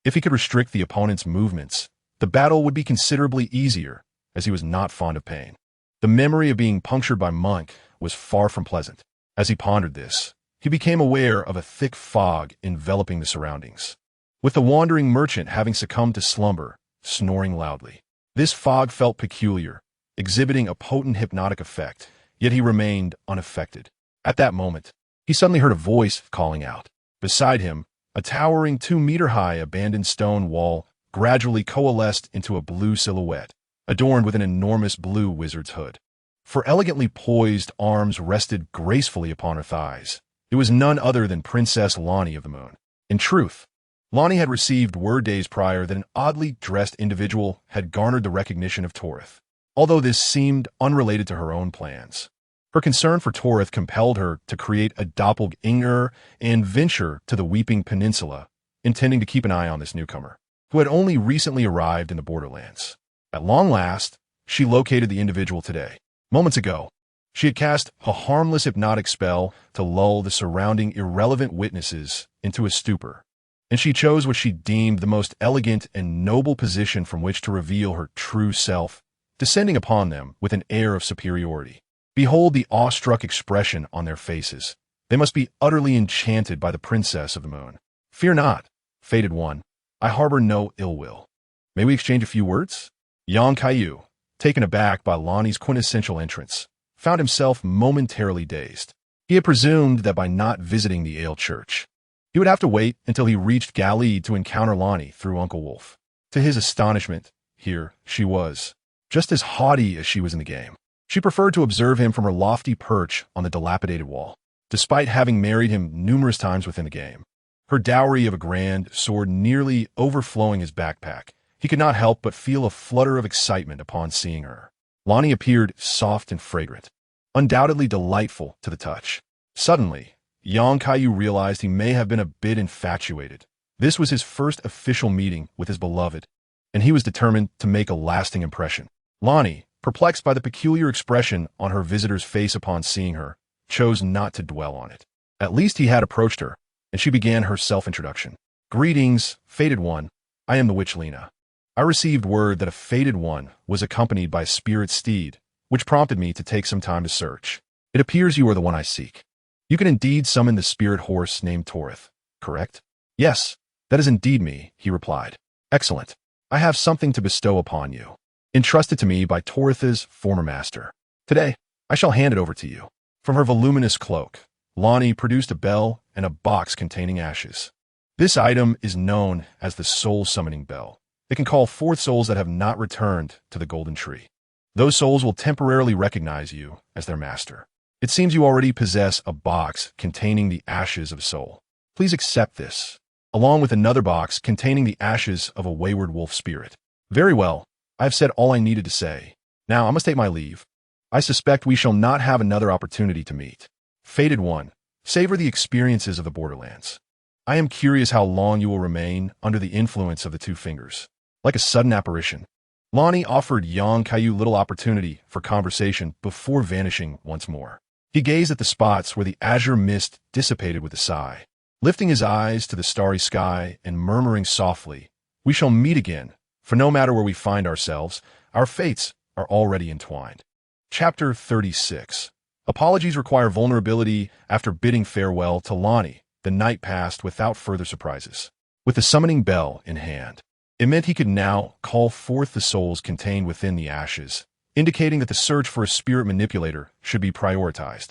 If he could restrict the opponent's movements, the battle would be considerably easier, as he was not fond of pain. The memory of being punctured by Monk was far from pleasant. As he pondered this, he became aware of a thick fog enveloping the surroundings, with the wandering merchant having succumbed to slumber, snoring loudly. This fog felt peculiar, exhibiting a potent hypnotic effect, yet he remained unaffected. At that moment, he suddenly heard a voice calling out. Beside him, a towering 2-meter-high abandoned stone wall gradually coalesced into a blue silhouette, adorned with an enormous blue wizard's hood. For elegantly poised arms rested gracefully upon her thighs. It was none other than Princess Lonnie of the Moon. In truth, Lonnie had received word days prior that an oddly dressed individual had garnered the recognition of Torith. although this seemed unrelated to her own plans. Her concern for Torith compelled her to create a doppelganger and venture to the Weeping Peninsula, intending to keep an eye on this newcomer, who had only recently arrived in the borderlands. At long last, she located the individual today. Moments ago, she had cast a harmless hypnotic spell to lull the surrounding irrelevant witnesses into a stupor, and she chose what she deemed the most elegant and noble position from which to reveal her true self, descending upon them with an air of superiority. Behold the awestruck expression on their faces. They must be utterly enchanted by the princess of the moon. Fear not, fated one. I harbor no ill will. May we exchange a few words? Young Kaiyu, taken aback by Lonnie's quintessential entrance, found himself momentarily dazed. He had presumed that by not visiting the Ale Church, he would have to wait until he reached Galid to encounter Lonnie through Uncle Wolf. To his astonishment, here she was, just as haughty as she was in the game. She preferred to observe him from her lofty perch on the dilapidated wall, despite having married him numerous times within the game. Her dowry of a grand sword nearly overflowing his backpack, he could not help but feel a flutter of excitement upon seeing her. Lonnie appeared soft and fragrant, undoubtedly delightful to the touch. Suddenly, Yang Kaiyu realized he may have been a bit infatuated. This was his first official meeting with his beloved, and he was determined to make a lasting impression. Lonnie, perplexed by the peculiar expression on her visitor's face upon seeing her, chose not to dwell on it. At least he had approached her, and she began her self-introduction. Greetings, fated one. I am the witch Lena. I received word that a fated one was accompanied by a spirit steed, which prompted me to take some time to search. It appears you are the one I seek. You can indeed summon the spirit horse named Torith, correct? Yes, that is indeed me, he replied. Excellent. I have something to bestow upon you, entrusted to me by Torith's former master. Today, I shall hand it over to you. From her voluminous cloak, Lonnie produced a bell and a box containing ashes. This item is known as the Soul Summoning Bell. It can call forth souls that have not returned to the Golden Tree. Those souls will temporarily recognize you as their master. It seems you already possess a box containing the ashes of a soul. Please accept this, along with another box containing the ashes of a wayward wolf spirit. Very well, I have said all I needed to say. Now I must take my leave. I suspect we shall not have another opportunity to meet. Fated one, savor the experiences of the Borderlands. I am curious how long you will remain under the influence of the two fingers. Like a sudden apparition, Lonnie offered Yang Kaiyu little opportunity for conversation before vanishing once more. He gazed at the spots where the azure mist dissipated with a sigh, lifting his eyes to the starry sky and murmuring softly, "We shall meet again, for no matter where we find ourselves, our fates are already entwined." Chapter 36. Apologies require vulnerability. After bidding farewell to Lonnie, the night passed without further surprises. With the summoning bell in hand, it meant he could now call forth the souls contained within the ashes, indicating that the search for a spirit manipulator should be prioritized.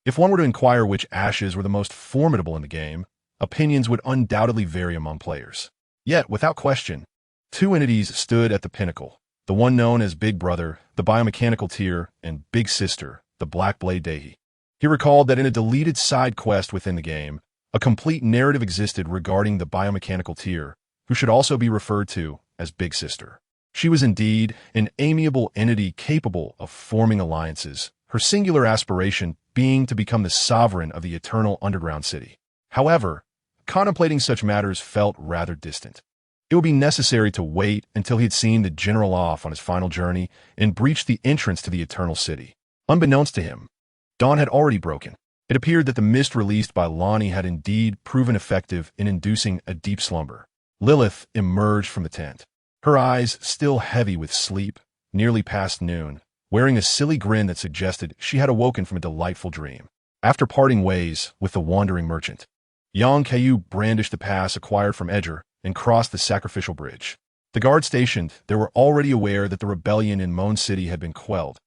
If one were to inquire which ashes were the most formidable in the game, opinions would undoubtedly vary among players. Yet, without question, two entities stood at the pinnacle, the one known as Big Brother, the biomechanical tier, and Big Sister, the Black Blade Dehi. He recalled that in a deleted side quest within the game, a complete narrative existed regarding the biomechanical tier, who should also be referred to as Big Sister. She was indeed an amiable entity capable of forming alliances, her singular aspiration being to become the sovereign of the eternal underground city. However, contemplating such matters felt rather distant. It would be necessary to wait until he had seen the general off on his final journey and breached the entrance to the eternal city. Unbeknownst to him, dawn had already broken. It appeared that the mist released by Lonnie had indeed proven effective in inducing a deep slumber. Lilith emerged from the tent, her eyes still heavy with sleep, nearly past noon, wearing a silly grin that suggested she had awoken from a delightful dream. After parting ways with the wandering merchant, Yang Kaiyu brandished the pass acquired from Edger and crossed the sacrificial bridge. The guards stationed there were already aware that the rebellion in Moan City had been quelled,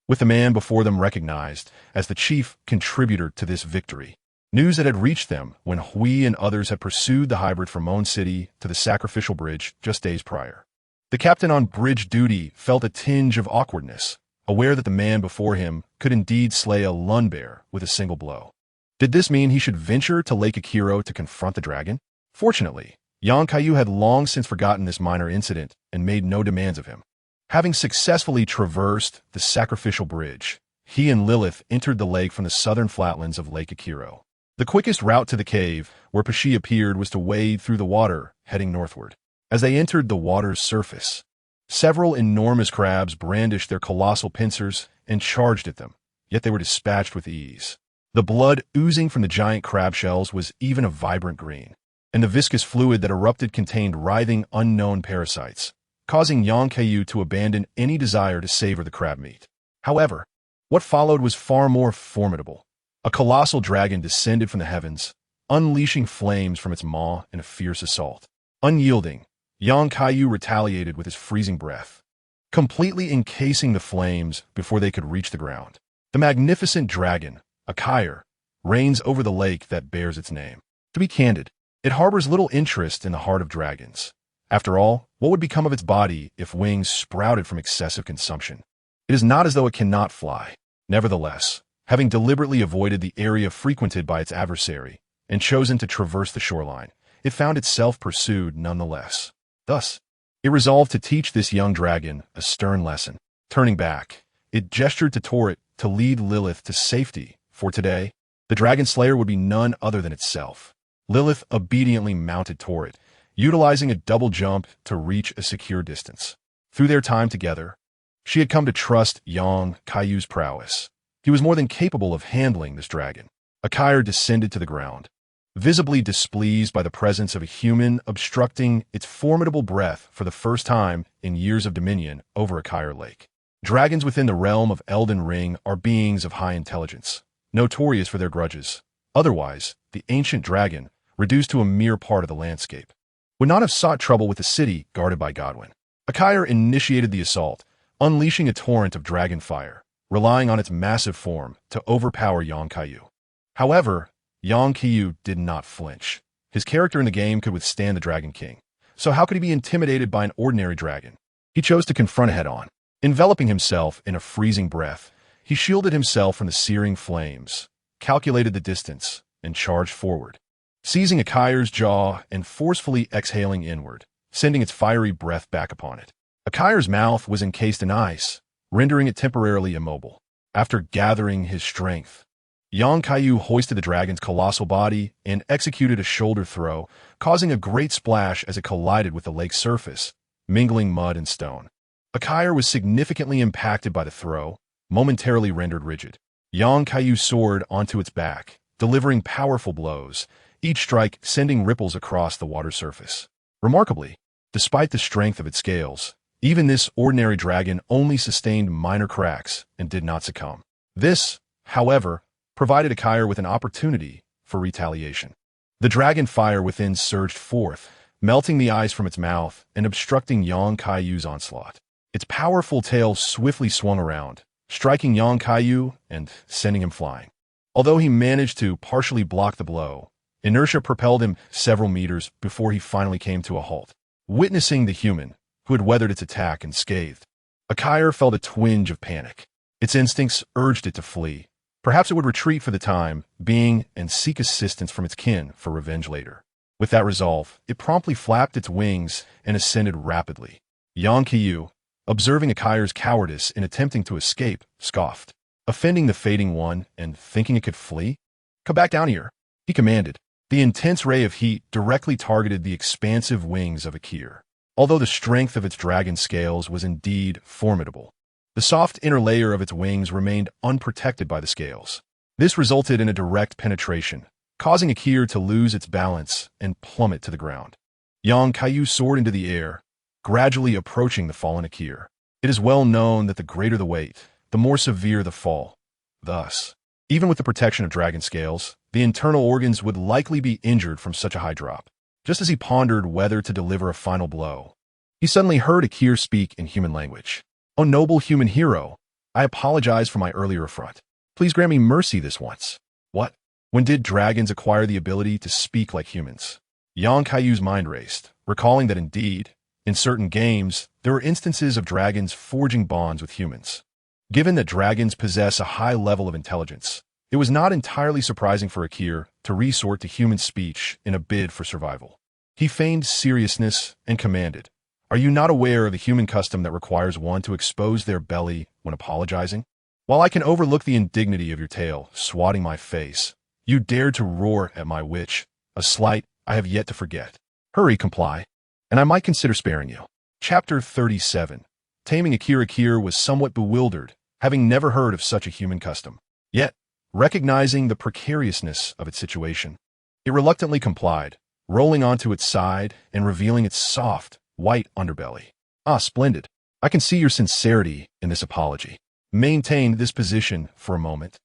with the man before them recognized as the chief contributor to this victory. News that had reached them when Hui and others had pursued the hybrid from Moan City to the sacrificial bridge just days prior. The captain on bridge duty felt a tinge of awkwardness, aware that the man before him could indeed slay a Lunbear with a single blow. Did this mean he should venture to Lake Akiro to confront the dragon? Fortunately, Yang Kaiyu had long since forgotten this minor incident and made no demands of him. Having successfully traversed the sacrificial bridge, he and Lilith entered the lake from the southern flatlands of Lake Akiro. The quickest route to the cave where Pashi appeared was to wade through the water, heading northward. As they entered the water's surface, several enormous crabs brandished their colossal pincers and charged at them, yet they were dispatched with ease. The blood oozing from the giant crab shells was even a vibrant green, and the viscous fluid that erupted contained writhing, unknown parasites, causing Kaiyu to abandon any desire to savor the crab meat. However, what followed was far more formidable. A colossal dragon descended from the heavens, unleashing flames from its maw in a fierce assault. Unyielding, Kaiyu retaliated with his freezing breath, completely encasing the flames before they could reach the ground. The magnificent dragon, a Kaiyu, reigns over the lake that bears its name. To be candid, it harbors little interest in the heart of dragons. After all, what would become of its body if wings sprouted from excessive consumption? It is not as though it cannot fly. Nevertheless, having deliberately avoided the area frequented by its adversary and chosen to traverse the shoreline, it found itself pursued nonetheless. Thus, it resolved to teach this young dragon a stern lesson. Turning back, it gestured to Torit to lead Lilith to safety, for today, the dragon slayer would be none other than itself. Lilith obediently mounted Torit, utilizing a double jump to reach a secure distance. Through their time together, she had come to trust Kaiyu's prowess. He was more than capable of handling this dragon. A Kaiyu descended to the ground, visibly displeased by the presence of a human obstructing its formidable breath for the first time in years of dominion over a Kaiyu lake. Dragons within the realm of Elden Ring are beings of high intelligence, notorious for their grudges. Otherwise, the ancient dragon, reduced to a mere part of the landscape, would not have sought trouble with the city guarded by Godwin. A Kaiyu initiated the assault, unleashing a torrent of dragon fire, relying on its massive form to overpower Kaiyu. However, Kaiyu did not flinch. His character in the game could withstand the Dragon King, so how could he be intimidated by an ordinary dragon? He chose to confront head-on. Enveloping himself in a freezing breath, he shielded himself from the searing flames, calculated the distance, and charged forward, seizing a Kaiyu's jaw and forcefully exhaling inward, sending its fiery breath back upon it. A Kaiyu's mouth was encased in ice, rendering it temporarily immobile. After gathering his strength, Kaiyu hoisted the dragon's colossal body and executed a shoulder throw, causing a great splash as it collided with the lake's surface, mingling mud and stone. A Kaiyu was significantly impacted by the throw, momentarily rendered rigid. Kaiyu soared onto its back, delivering powerful blows, each strike sending ripples across the water surface. Remarkably, despite the strength of its scales, even this ordinary dragon only sustained minor cracks and did not succumb. This, however, provided a Kaiyu with an opportunity for retaliation. The dragon fire within surged forth, melting the ice from its mouth and obstructing Kaiyu's onslaught. Its powerful tail swiftly swung around, striking Kaiyu and sending him flying. Although he managed to partially block the blow, inertia propelled him several meters before he finally came to a halt. Witnessing the human, who had weathered its attack unscathed, a Kaiyu felt a twinge of panic. Its instincts urged it to flee. Perhaps it would retreat for the time being and seek assistance from its kin for revenge later. With that resolve, it promptly flapped its wings and ascended rapidly. Kaiyu, observing a Kaiyu's cowardice in attempting to escape, scoffed. Offending the fading one and thinking it could flee? "Come back down here," he commanded. The intense ray of heat directly targeted the expansive wings of a Kaiyu. Although the strength of its dragon scales was indeed formidable, the soft inner layer of its wings remained unprotected by the scales. This resulted in a direct penetration, causing a Kaiyu to lose its balance and plummet to the ground. Kaiyu soared into the air, gradually approaching the fallen Kaiyu. It is well known that the greater the weight, the more severe the fall. Thus, even with the protection of dragon scales, the internal organs would likely be injured from such a high drop. Just as he pondered whether to deliver a final blow, he suddenly heard a Kaiyu speak in human language. "O noble human hero, I apologize for my earlier affront. Please grant me mercy this once." What? When did dragons acquire the ability to speak like humans? Kaiyu's mind raced, recalling that indeed, in certain games, there were instances of dragons forging bonds with humans. Given that dragons possess a high level of intelligence, it was not entirely surprising for a Kaiyu to resort to human speech in a bid for survival. He feigned seriousness and commanded, Are you not aware of the human custom that requires one to expose their belly when apologizing? While I can overlook the indignity of your tale swatting my face, you dared to roar at my witch, a slight I have yet to forget. Hurry, comply, and I might consider sparing you. Chapter 37. Taming Akira was somewhat bewildered, having never heard of such a human custom. Yet, recognizing the precariousness of its situation, it reluctantly complied, rolling onto its side and revealing its soft, white underbelly. Ah, splendid. I can see your sincerity in this apology. Maintain this position for a moment.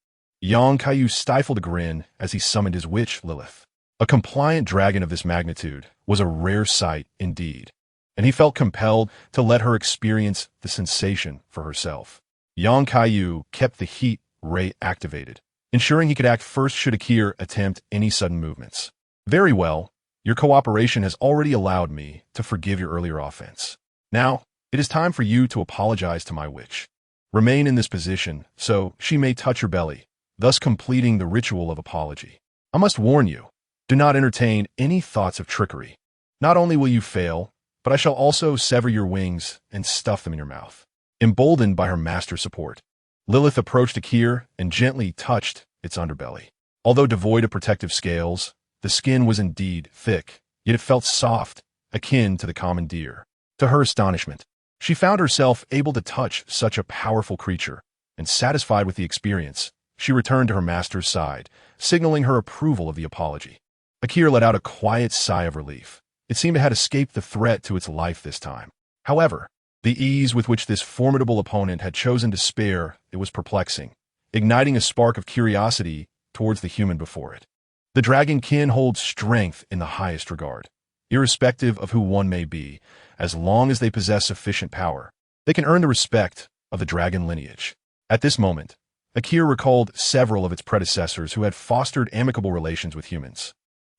Kaiyu stifled a grin as he summoned his witch, Lilith. A compliant dragon of this magnitude was a rare sight indeed, and he felt compelled to let her experience the sensation for herself. Kaiyu kept the heat ray activated, ensuring he could act first should Akira attempt any sudden movements. Very well, your cooperation has already allowed me to forgive your earlier offense. Now, it is time for you to apologize to my witch. Remain in this position so she may touch your belly, thus completing the ritual of apology. I must warn you, do not entertain any thoughts of trickery. Not only will you fail, but I shall also sever your wings and stuff them in your mouth. Emboldened by her master's support, Lilith approached Akira and gently touched its underbelly. Although devoid of protective scales, the skin was indeed thick, yet it felt soft, akin to the common deer. To her astonishment, she found herself able to touch such a powerful creature, and satisfied with the experience, she returned to her master's side, signaling her approval of the apology. Akira let out a quiet sigh of relief. It seemed it had escaped the threat to its life this time. However, the ease with which this formidable opponent had chosen to spare it was perplexing, igniting a spark of curiosity towards the human before it. The dragon kin holds strength in the highest regard. Irrespective of who one may be, as long as they possess sufficient power, they can earn the respect of the dragon lineage. At this moment, Akira recalled several of its predecessors who had fostered amicable relations with humans.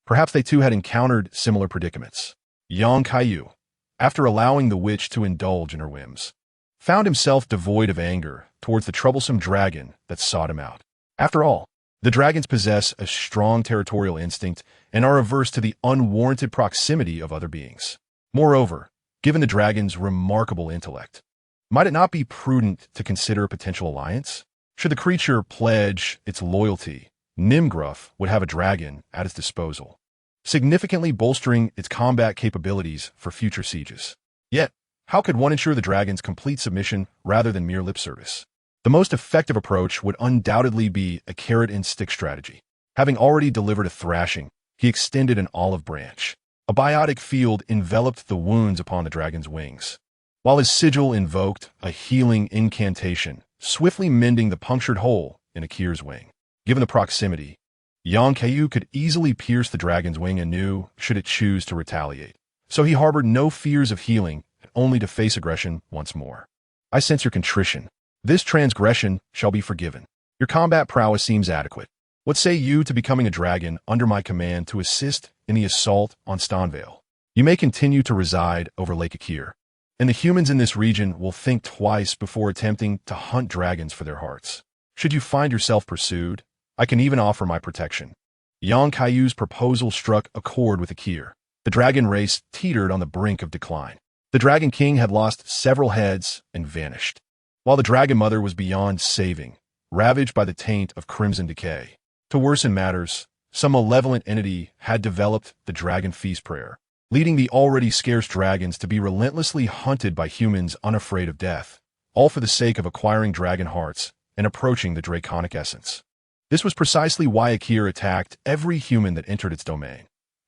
Perhaps they too had encountered similar predicaments. Kaiyu, after allowing the witch to indulge in her whims, found himself devoid of anger towards the troublesome dragon that sought him out. After all, the dragons possess a strong territorial instinct and are averse to the unwarranted proximity of other beings. Moreover, given the dragon's remarkable intellect, might it not be prudent to consider a potential alliance? Should the creature pledge its loyalty, Nimgruff would have a dragon at its disposal, significantly bolstering its combat capabilities for future sieges. Yet, how could one ensure the dragon's complete submission rather than mere lip service? The most effective approach would undoubtedly be a carrot-and-stick strategy. Having already delivered a thrashing, he extended an olive branch. A biotic field enveloped the wounds upon the dragon's wings, while his sigil invoked a healing incantation, swiftly mending the punctured hole in Akira's wing. Given the proximity, Kaiyu could easily pierce the dragon's wing anew should it choose to retaliate. So he harbored no fears of healing, only to face aggression once more. I sense your contrition. This transgression shall be forgiven. Your combat prowess seems adequate. What say you to becoming a dragon under my command to assist in the assault on Stanvale? You may continue to reside over Lake Akira, and the humans in this region will think twice before attempting to hunt dragons for their hearts. Should you find yourself pursued, I can even offer my protection. Kaiyu's proposal struck a chord with Akira. The dragon race teetered on the brink of decline. The Dragon King had lost several heads and vanished, while the Dragon Mother was beyond saving, ravaged by the taint of crimson decay. To worsen matters, some malevolent entity had developed the Dragon Feast Prayer, leading the already scarce dragons to be relentlessly hunted by humans unafraid of death, all for the sake of acquiring dragon hearts and approaching the draconic essence. This was precisely why Akira attacked every human that entered its domain,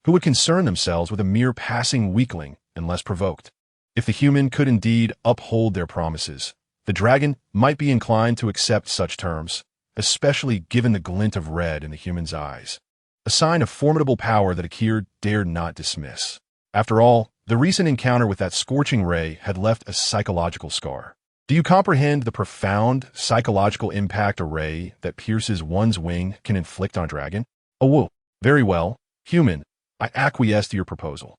who would concern themselves with a mere passing weakling unless provoked. If the human could indeed uphold their promises, the dragon might be inclined to accept such terms, especially given the glint of red in the human's eyes, a sign of formidable power that Akira dared not dismiss. After all, the recent encounter with that scorching ray had left a psychological scar. Do you comprehend the profound psychological impact a ray that pierces one's wing can inflict on a dragon? Oh, whoa. Very well, human, I acquiesce to your proposal.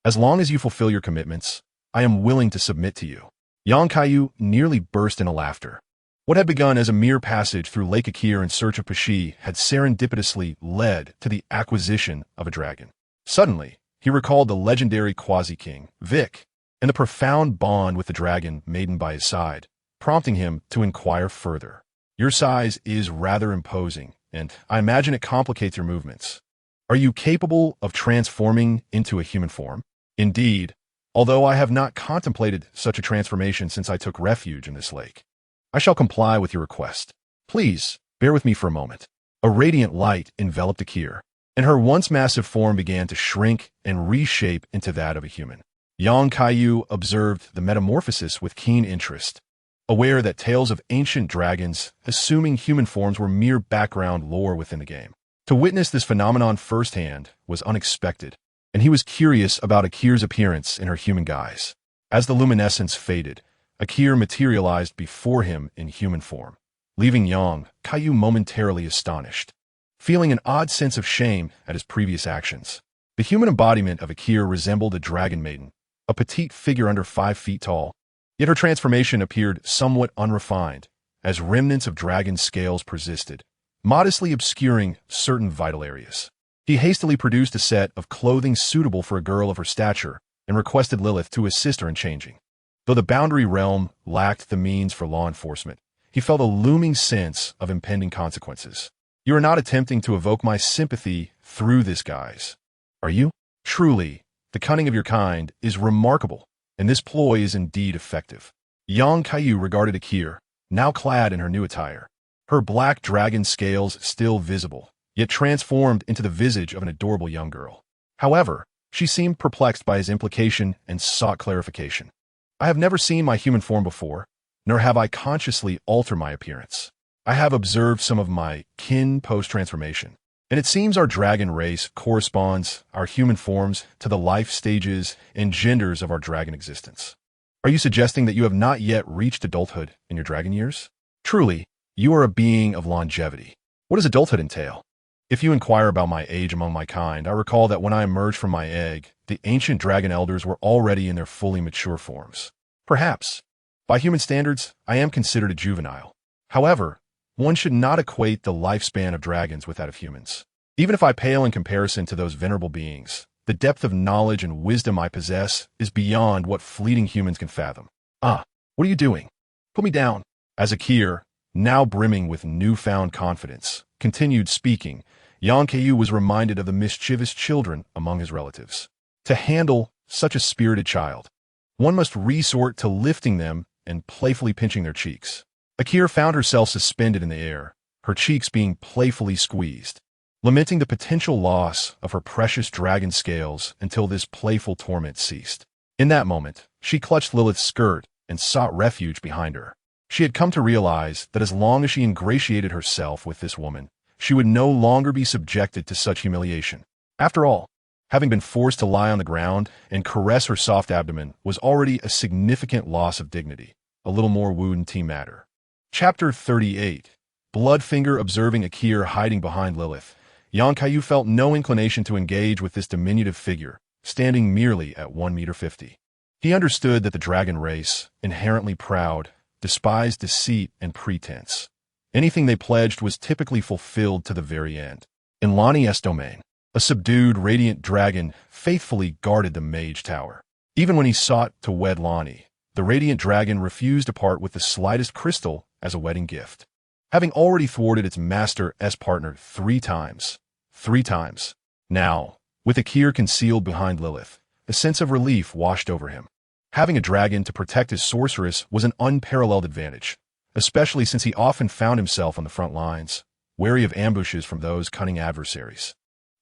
As long as you fulfill your commitments, I am willing to submit to you. Kaiyu nearly burst into laughter. What had begun as a mere passage through Lake Akira in search of Pashi had serendipitously led to the acquisition of a dragon. Suddenly, he recalled the legendary Quasi-King, Vic, and the profound bond with the dragon maiden by his side, prompting him to inquire further. Your size is rather imposing, and I imagine it complicates your movements. Are you capable of transforming into a human form? Indeed, although I have not contemplated such a transformation since I took refuge in this lake. I shall comply with your request. Please, bear with me for a moment. A radiant light enveloped Akir, and her once massive form began to shrink and reshape into that of a human. Young Kaiyu observed the metamorphosis with keen interest, aware that tales of ancient dragons assuming human forms were mere background lore within the game. To witness this phenomenon firsthand was unexpected, and he was curious about Akir's appearance in her human guise. As the luminescence faded, Akir materialized before him in human form, leaving Yang Kaiyu momentarily astonished, feeling an odd sense of shame at his previous actions. The human embodiment of Akir resembled a dragon maiden, a petite figure under 5 feet tall, yet her transformation appeared somewhat unrefined, as remnants of dragon scales persisted, modestly obscuring certain vital areas. He hastily produced a set of clothing suitable for a girl of her stature and requested Lilith to assist her in changing. Though the boundary realm lacked the means for law enforcement, he felt a looming sense of impending consequences. You are not attempting to evoke my sympathy through this guise, are you? Truly, the cunning of your kind is remarkable, and this ploy is indeed effective. Yang Kaiyu regarded Akir, now clad in her new attire, her black dragon scales still visible, yet transformed into the visage of an adorable young girl. However, she seemed perplexed by his implication and sought clarification. I have never seen my human form before, nor have I consciously altered my appearance. I have observed some of my kin post-transformation, and it seems our dragon race corresponds our human forms to the life stages and genders of our dragon existence. Are you suggesting that you have not yet reached adulthood in your dragon years? Truly, you are a being of longevity. What does adulthood entail? If you inquire about my age among my kind, I recall that when I emerged from my egg, the ancient dragon elders were already in their fully mature forms. Perhaps, by human standards, I am considered a juvenile. However, one should not equate the lifespan of dragons with that of humans. Even if I pale in comparison to those venerable beings, the depth of knowledge and wisdom I possess is beyond what fleeting humans can fathom. Ah, what are you doing? Put me down. As Akir, now brimming with newfound confidence, continued speaking, Yang Kaiyu was reminded of the mischievous children among his relatives. To handle such a spirited child, one must resort to lifting them and playfully pinching their cheeks. Akir found herself suspended in the air, her cheeks being playfully squeezed, lamenting the potential loss of her precious dragon scales until this playful torment ceased. In that moment, she clutched Lilith's skirt and sought refuge behind her. She had come to realize that as long as she ingratiated herself with this woman, she would no longer be subjected to such humiliation. After all, having been forced to lie on the ground and caress her soft abdomen was already a significant loss of dignity. A little more wouldn't matter. Chapter 38. Bloodfinger observing Akir hiding behind Lilith, Yang Kaiyu felt no inclination to engage with this diminutive figure, standing merely at 1.50 meters. He understood that the dragon race, inherently proud, despised deceit and pretense. Anything they pledged was typically fulfilled to the very end. In Lani's domain, a subdued, radiant dragon faithfully guarded the mage tower. Even when he sought to wed Lani, the radiant dragon refused to part with the slightest crystal as a wedding gift, having already thwarted its master's partner 3 times. 3 times. Now, with Akir concealed behind Lilith, a sense of relief washed over him. Having a dragon to protect his sorceress was an unparalleled advantage, especially since he often found himself on the front lines, wary of ambushes from those cunning adversaries.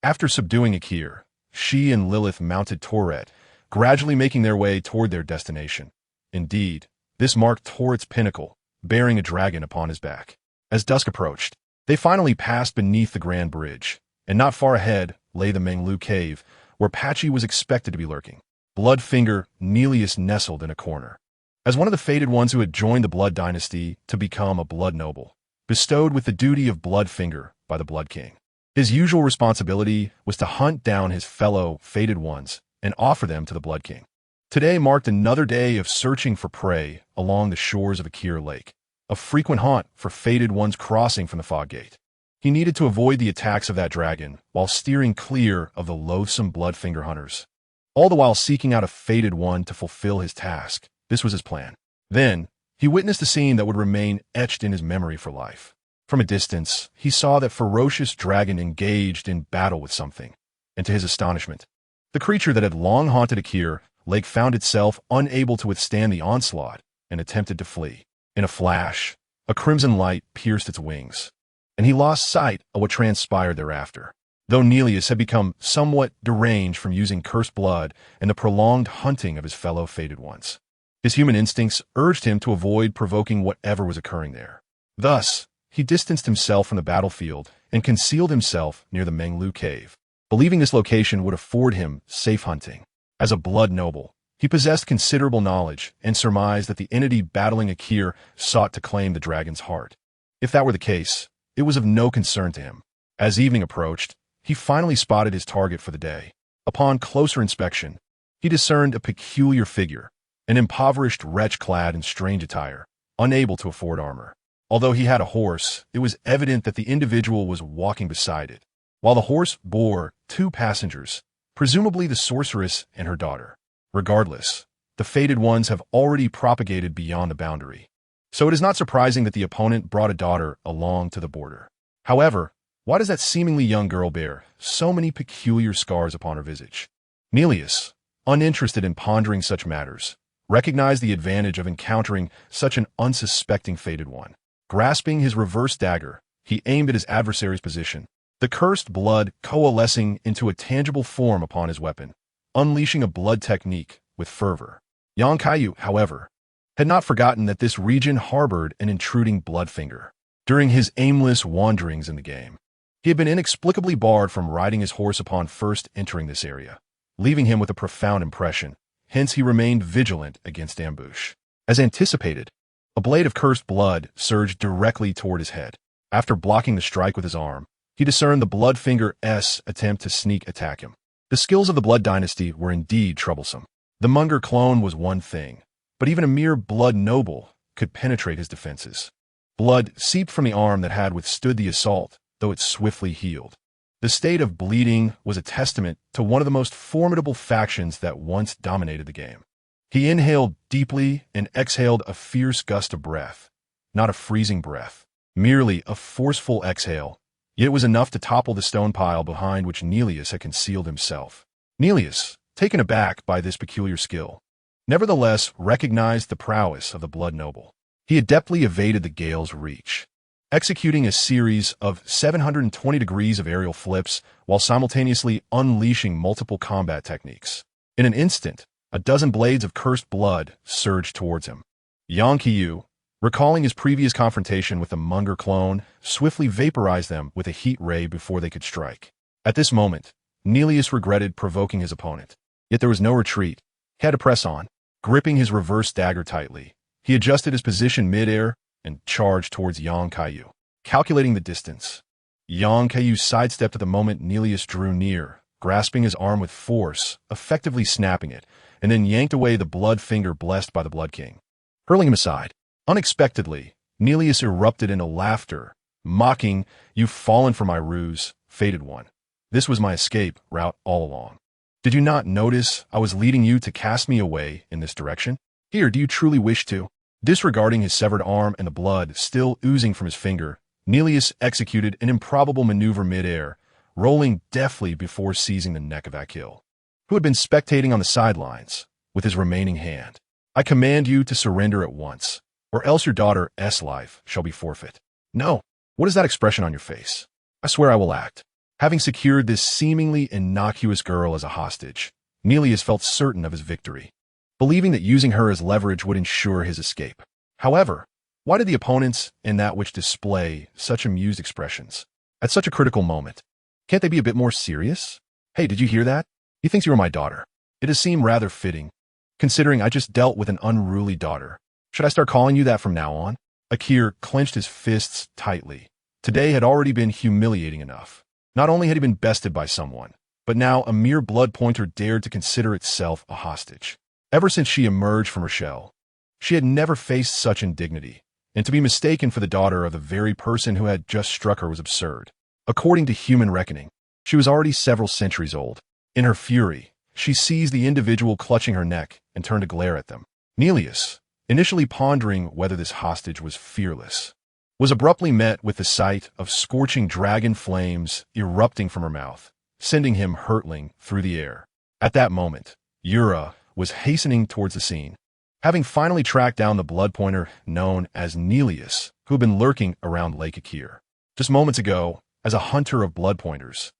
After subduing Akir, she and Lilith mounted Toret, gradually making their way toward their destination. Indeed, this marked Toret's pinnacle, bearing a dragon upon his back. As dusk approached, they finally passed beneath the Grand Bridge, and not far ahead lay the Menglu Cave, where Patchy was expected to be lurking. Bloodfinger Nelius nestled in a corner. As one of the fated ones who had joined the Blood Dynasty to become a Blood Noble, bestowed with the duty of Bloodfinger by the Blood King. His usual responsibility was to hunt down his fellow fated ones and offer them to the Blood King. Today marked another day of searching for prey along the shores of Akir Lake, a frequent haunt for fated ones crossing from the Fog Gate. He needed to avoid the attacks of that dragon while steering clear of the loathsome Bloodfinger hunters. all the while seeking out a fated one to fulfill his task. This was his plan. Then, he witnessed a scene that would remain etched in his memory for life. From a distance, he saw that ferocious dragon engaged in battle with something, and to his astonishment, the creature that had long haunted Akir Lake found itself unable to withstand the onslaught and attempted to flee. In a flash, a crimson light pierced its wings, and he lost sight of what transpired thereafter. Though Nelius had become somewhat deranged from using cursed blood and the prolonged hunting of his fellow fated ones, his human instincts urged him to avoid provoking whatever was occurring there. Thus, he distanced himself from the battlefield and concealed himself near the Menglu cave, believing this location would afford him safe hunting. As a blood noble, he possessed considerable knowledge and surmised that the entity battling Akir sought to claim the dragon's heart. If that were the case, it was of no concern to him. As evening approached, he finally spotted his target for the day. Upon closer inspection, he discerned a peculiar figure, an impoverished wretch clad in strange attire, unable to afford armor. Although he had a horse, it was evident that the individual was walking beside it, while the horse bore 2 passengers, presumably the sorceress and her daughter. Regardless, the fated ones have already propagated beyond the boundary, so it is not surprising that the opponent brought a daughter along to the border. However, why does that seemingly young girl bear so many peculiar scars upon her visage? Nelius, uninterested in pondering such matters, recognized the advantage of encountering such an unsuspecting fated one. Grasping his reverse dagger, he aimed at his adversary's position, the cursed blood coalescing into a tangible form upon his weapon, unleashing a blood technique with fervor. Kaiyu, however, had not forgotten that this region harbored an intruding blood finger. During his aimless wanderings in the game, he had been inexplicably barred from riding his horse upon first entering this area, leaving him with a profound impression. Hence he remained vigilant against ambush. As anticipated, a blade of cursed blood surged directly toward his head. After blocking the strike with his arm, he discerned the Bloodfinger's attempt to sneak attack him. The skills of the Blood Dynasty were indeed troublesome. The Munger clone was one thing, but even a mere blood noble could penetrate his defenses. Blood seeped from the arm that had withstood the assault, though it swiftly healed. The state of bleeding was a testament to one of the most formidable factions that once dominated the game. He inhaled deeply and exhaled a fierce gust of breath, not a freezing breath, merely a forceful exhale, yet it was enough to topple the stone pile behind which Nelius had concealed himself. Nelius, taken aback by this peculiar skill, nevertheless recognized the prowess of the blood noble. He adeptly evaded the gale's reach, executing a series of 720 degrees of aerial flips while simultaneously unleashing multiple combat techniques. In an instant, a dozen blades of cursed blood surged towards him. Kaiyu, recalling his previous confrontation with the Munger clone, swiftly vaporized them with a heat ray before they could strike. At this moment, Nelius regretted provoking his opponent. Yet there was no retreat. He had to press on. Gripping his reverse dagger tightly, he adjusted his position mid-air and charged towards Kaiyu. Calculating the distance, Kaiyu sidestepped at the moment Nelius drew near, grasping his arm with force, effectively snapping it, and then yanked away the blood finger blessed by the Blood King. Hurling him aside, unexpectedly, Nelius erupted into laughter, mocking, "You've fallen for my ruse, fated one. This was my escape route all along. Did you not notice I was leading you to cast me away in this direction? Here, do you truly wish to?" Disregarding his severed arm and the blood still oozing from his finger, Nelius executed an improbable maneuver mid-air, rolling deftly before seizing the neck of Akil, who had been spectating on the sidelines, with his remaining hand. "I command you to surrender at once, or else your daughter's life shall be forfeit." "No. What is that expression on your face?" "I swear I will act." Having secured this seemingly innocuous girl as a hostage, Nelius felt certain of his victory, believing that using her as leverage would ensure his escape. However, why did the opponents and that which display such amused expressions at such a critical moment? Can't they be a bit more serious? "Hey, did you hear that? He thinks you are my daughter. It has seemed rather fitting, considering I just dealt with an unruly daughter. Should I start calling you that from now on?" Akir clenched his fists tightly. Today had already been humiliating enough. Not only had he been bested by someone, but now a mere blood pointer dared to consider itself a hostage. Ever since she emerged from her shell, she had never faced such indignity, and to be mistaken for the daughter of the very person who had just struck her was absurd. According to human reckoning, she was already several centuries old. In her fury, she seized the individual clutching her neck and turned to glare at them. Nelius, initially pondering whether this hostage was fearless, was abruptly met with the sight of scorching dragon flames erupting from her mouth, sending him hurtling through the air. At that moment, Yura was hastening towards the scene, having finally tracked down the blood pointer known as Nelius, who had been lurking around Lake Akir. Just moments ago, as a hunter of blood pointers,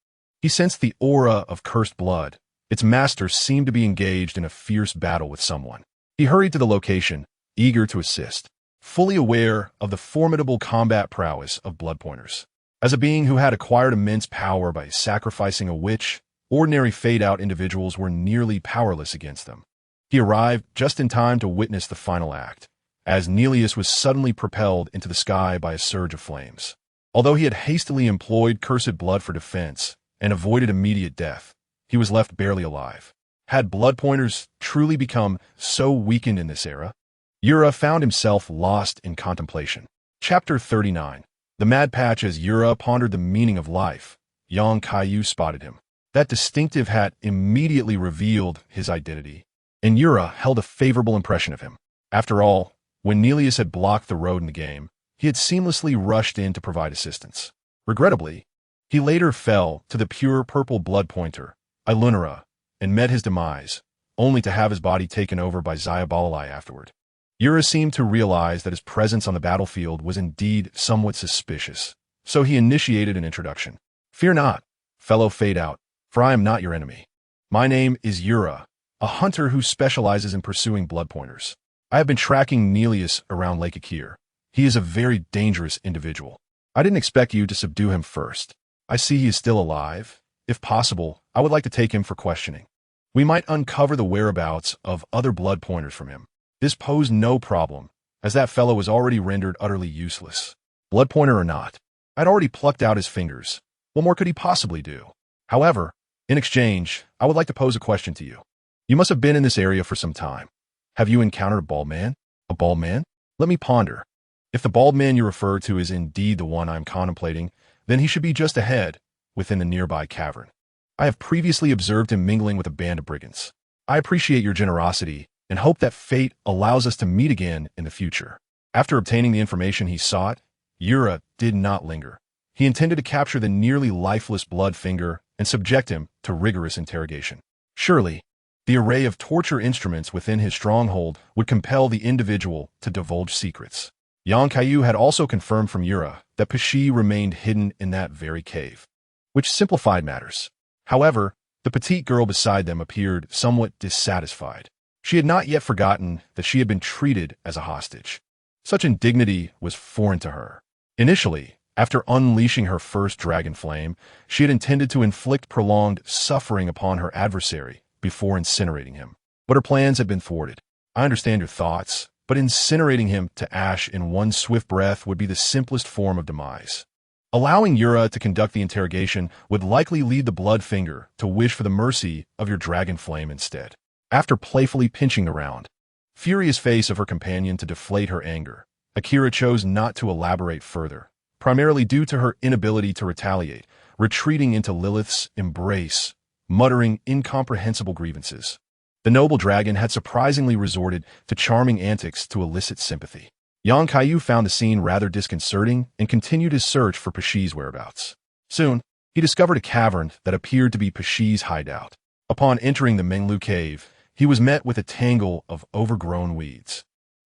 he sensed the aura of cursed blood. Its master seemed to be engaged in a fierce battle with someone. He hurried to the location, eager to assist, fully aware of the formidable combat prowess of blood pointers. As a being who had acquired immense power by sacrificing a witch, ordinary fade-out individuals were nearly powerless against them. He arrived just in time to witness the final act, as Nelius was suddenly propelled into the sky by a surge of flames. Although he had hastily employed cursed blood for defense and avoided immediate death, he was left barely alive. Had blood pointers truly become so weakened in this era? Yura found himself lost in contemplation. Chapter 39. The Mad Patch. As Yura pondered the meaning of life, young Kaiyu spotted him. That distinctive hat immediately revealed his identity, and Yura held a favorable impression of him. After all, when Nelius had blocked the road in the game, he had seamlessly rushed in to provide assistance. Regrettably, he later fell to the pure purple blood pointer, Ilunara, and met his demise, only to have his body taken over by Zayabalalai afterward. Yura seemed to realize that his presence on the battlefield was indeed somewhat suspicious, so he initiated an introduction. "Fear not, fellow Fade-Out, for I am not your enemy. My name is Yura, a hunter who specializes in pursuing blood pointers. I have been tracking Nelius around Lake Akir. He is a very dangerous individual. I didn't expect you to subdue him first. I see he is still alive. If possible, I would like to take him for questioning. We might uncover the whereabouts of other blood pointers from him. This posed no problem, as that fellow was already rendered utterly useless. Blood pointer or not, I'd already plucked out his fingers. What more could he possibly do? However, in exchange, I would like to pose a question to you. You must have been in this area for some time. Have you encountered a bald man? A bald man? Let me ponder. If the bald man you refer to is indeed the one I am contemplating, then he should be just ahead, within the nearby cavern. I have previously observed him mingling with a band of brigands. I appreciate your generosity and hope that fate allows us to meet again in the future." After obtaining the information he sought, Yura did not linger. He intended to capture the nearly lifeless blood finger and subject him to rigorous interrogation. Surely, the array of torture instruments within his stronghold would compel the individual to divulge secrets. Yang Kaiyu had also confirmed from Yura that Pashi remained hidden in that very cave, which simplified matters. However, the petite girl beside them appeared somewhat dissatisfied. She had not yet forgotten that she had been treated as a hostage. Such indignity was foreign to her. Initially, after unleashing her first dragon flame, she had intended to inflict prolonged suffering upon her adversary before incinerating him. But her plans had been thwarted. I understand your thoughts, but incinerating him to ash in one swift breath would be the simplest form of demise. Allowing Yura to conduct the interrogation would likely lead the blood finger to wish for the mercy of your dragon flame instead. After playfully pinching the round, furious face of her companion to deflate her anger, Akira chose not to elaborate further, primarily due to her inability to retaliate, retreating into Lilith's embrace, muttering incomprehensible grievances. The noble dragon had surprisingly resorted to charming antics to elicit sympathy. Yang Kaiyu found the scene rather disconcerting and continued his search for Pashi's whereabouts. Soon, he discovered a cavern that appeared to be Pashi's hideout. Upon entering the Menglu cave, he was met with a tangle of overgrown weeds,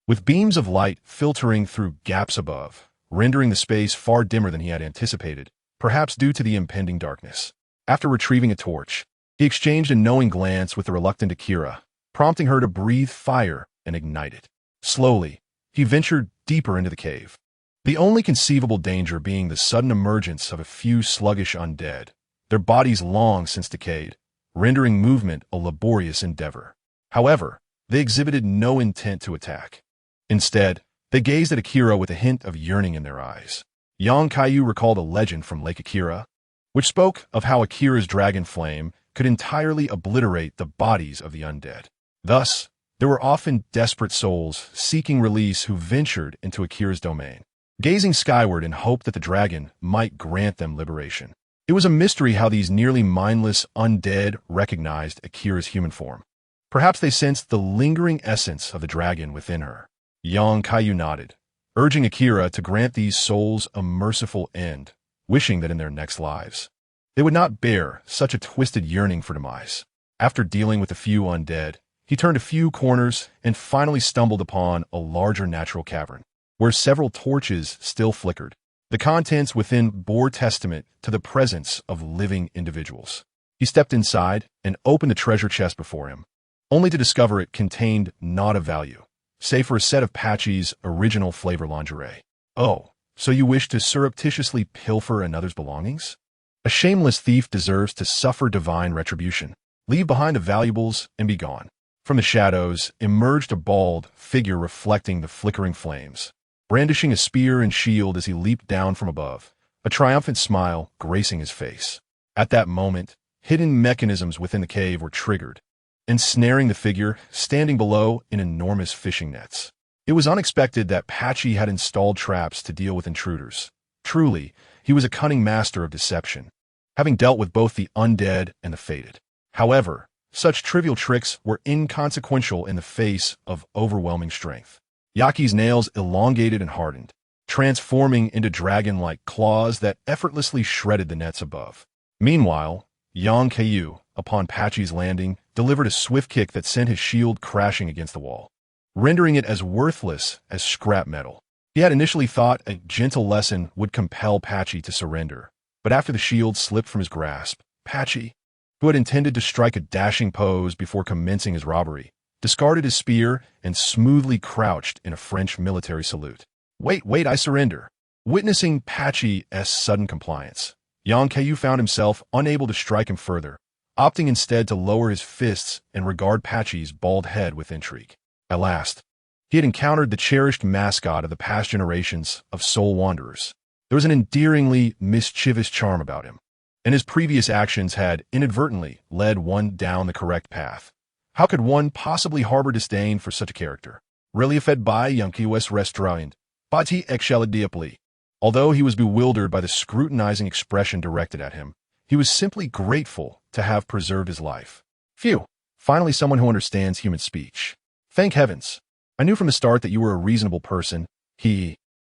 with beams of light filtering through gaps above, rendering the space far dimmer than he had anticipated, perhaps due to the impending darkness. After retrieving a torch, he exchanged a knowing glance with the reluctant Akira, prompting her to breathe fire and ignite it. Slowly, he ventured deeper into the cave, the only conceivable danger being the sudden emergence of a few sluggish undead, their bodies long since decayed, rendering movement a laborious endeavor. However, they exhibited no intent to attack. Instead, they gazed at Akira with a hint of yearning in their eyes. Yang Kaiyu recalled a legend from Lake Akira, which spoke of how Akira's dragon flame could entirely obliterate the bodies of the undead. Thus, there were often desperate souls seeking release who ventured into Akira's domain, gazing skyward in hope that the dragon might grant them liberation. It was a mystery how these nearly mindless undead recognized Akira's human form. Perhaps they sensed the lingering essence of the dragon within her. Young Kaiyu nodded, urging Akira to grant these souls a merciful end, wishing that in their next lives they would not bear such a twisted yearning for demise. After dealing with a few undead, he turned a few corners and finally stumbled upon a larger natural cavern, where several torches still flickered. The contents within bore testament to the presence of living individuals. He stepped inside and opened the treasure chest before him, only to discover it contained naught of value, save for a set of Patchy's original flavor lingerie. Oh, so you wish to surreptitiously pilfer another's belongings? A shameless thief deserves to suffer divine retribution. Leave behind the valuables and be gone. From the shadows emerged a bald figure reflecting the flickering flames, brandishing a spear and shield as he leaped down from above, a triumphant smile gracing his face. At that moment, hidden mechanisms within the cave were triggered, ensnaring the figure standing below in enormous fishing nets. It was unexpected that Patchy had installed traps to deal with intruders. Truly, he was a cunning master of deception, having dealt with both the undead and the fated. However, such trivial tricks were inconsequential in the face of overwhelming strength. Yaki's nails elongated and hardened, transforming into dragon-like claws that effortlessly shredded the nets above. Meanwhile, young Kaiyu, upon Patchy's landing, delivered a swift kick that sent his shield crashing against the wall, rendering it as worthless as scrap metal. He had initially thought a gentle lesson would compel Patchy to surrender, but after the shield slipped from his grasp, Patchy, who had intended to strike a dashing pose before commencing his robbery, discarded his spear and smoothly crouched in a French military salute. Wait, I surrender. Witnessing Patchy's sudden compliance, young Kaiyu found himself unable to strike him further, opting instead to lower his fists and regard Patchy's bald head with intrigue. At last, he had encountered the cherished mascot of the past generations of soul wanderers. There was an endearingly mischievous charm about him, and his previous actions had inadvertently led one down the correct path. How could one possibly harbor disdain for such a character? Really fed by Yankee West Restaurant, Bati Exceladiopoli. Although he was bewildered by the scrutinizing expression directed at him, he was simply grateful to have preserved his life. Phew, finally someone who understands human speech. Thank heavens. I knew from the start that you were a reasonable person.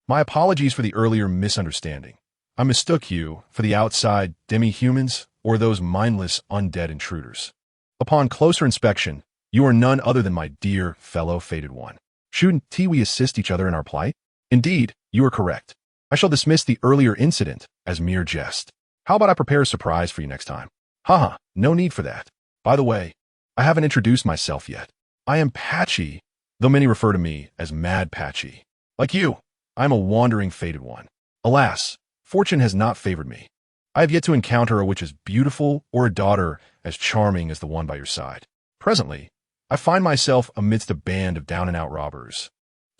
My apologies for the earlier misunderstanding. I mistook you for the outside demi-humans or those mindless undead intruders. Upon closer inspection, you are none other than my dear fellow fated one. Shouldn't we assist each other in our plight? Indeed, you are correct. I shall dismiss the earlier incident as mere jest. How about I prepare a surprise for you next time? Haha, no need for that. By the way, I haven't introduced myself yet. I am Patchy, though many refer to me as Mad Patchy. Like you, I am a wandering fated one. Alas, fortune has not favored me. I have yet to encounter a witch as beautiful or a daughter as charming as the one by your side. Presently, I find myself amidst a band of down-and-out robbers.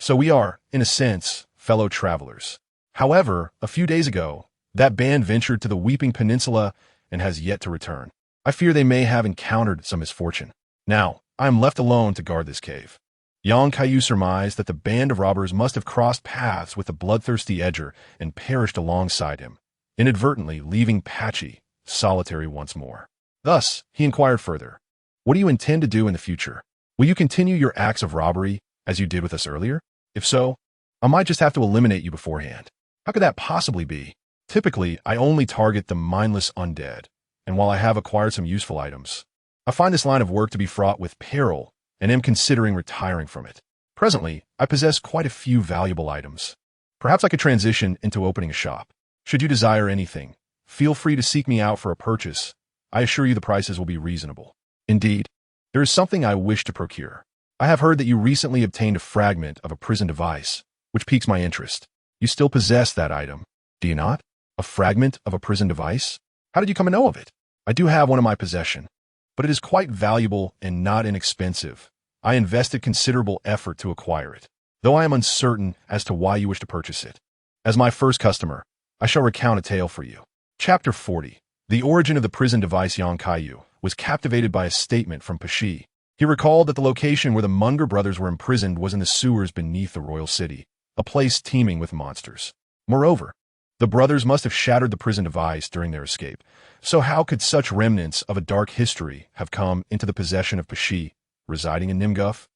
So we are, in a sense, fellow travelers. However, a few days ago, that band ventured to the Weeping Peninsula and has yet to return. I fear they may have encountered some misfortune. Now, I am left alone to guard this cave. Young Kaiyu surmised that the band of robbers must have crossed paths with the bloodthirsty Edger and perished alongside him, inadvertently leaving Patchy solitary once more. Thus, he inquired further, what do you intend to do in the future? Will you continue your acts of robbery as you did with us earlier? If so, I might just have to eliminate you beforehand. How could that possibly be? Typically, I only target the mindless undead, and while I have acquired some useful items, I find this line of work to be fraught with peril and am considering retiring from it. Presently, I possess quite a few valuable items. Perhaps I could transition into opening a shop. Should you desire anything, feel free to seek me out for a purchase. I assure you the prices will be reasonable. Indeed, there is something I wish to procure. I have heard that you recently obtained a fragment of a prison device, which piques my interest. You still possess that item, do you not? A fragment of a prison device? How did you come to know of it? I do have one in my possession, but it is quite valuable and not inexpensive. I invested considerable effort to acquire it, though I am uncertain as to why you wish to purchase it. As my first customer, I shall recount a tale for you. Chapter 40. The origin of the prison device. Young Kaiyu was captivated by a statement from Pashi. He recalled that the location where the Munger brothers were imprisoned was in the sewers beneath the royal city, a place teeming with monsters. Moreover, The brothers must have shattered the prison device during their escape. So how could such remnants of a dark history have come into the possession of Pashi, residing in Nimguf?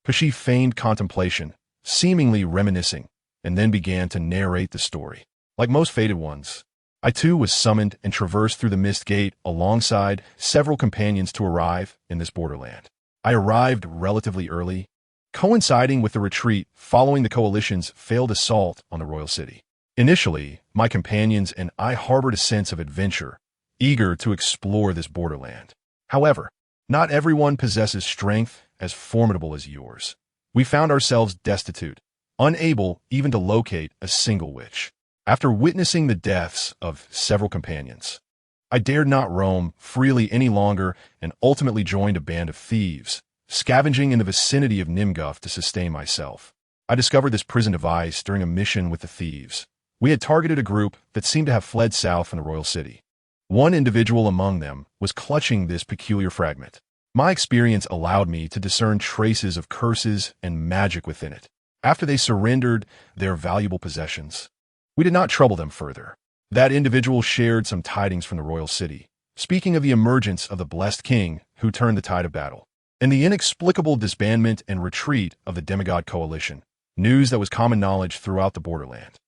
Pashi feigned contemplation, seemingly reminiscing, and then began to narrate the story. Like most fated ones, I too was summoned and traversed through the Mist Gate alongside several companions to arrive in this borderland. I arrived relatively early, coinciding with the retreat following the Coalition's failed assault on the royal city. Initially, my companions and I harbored a sense of adventure, eager to explore this borderland. However, not everyone possesses strength as formidable as yours. We found ourselves destitute, unable even to locate a single witch. After witnessing the deaths of several companions, I dared not roam freely any longer and ultimately joined a band of thieves, scavenging in the vicinity of Nimguf to sustain myself. I discovered this prison device during a mission with the thieves. We had targeted a group that seemed to have fled south from the royal city. One individual among them was clutching this peculiar fragment. My experience allowed me to discern traces of curses and magic within it. After they surrendered their valuable possessions, we did not trouble them further. That individual shared some tidings from the royal city, speaking of the emergence of the blessed king who turned the tide of battle, and the inexplicable disbandment and retreat of the demigod coalition, news that was common knowledge throughout the borderland.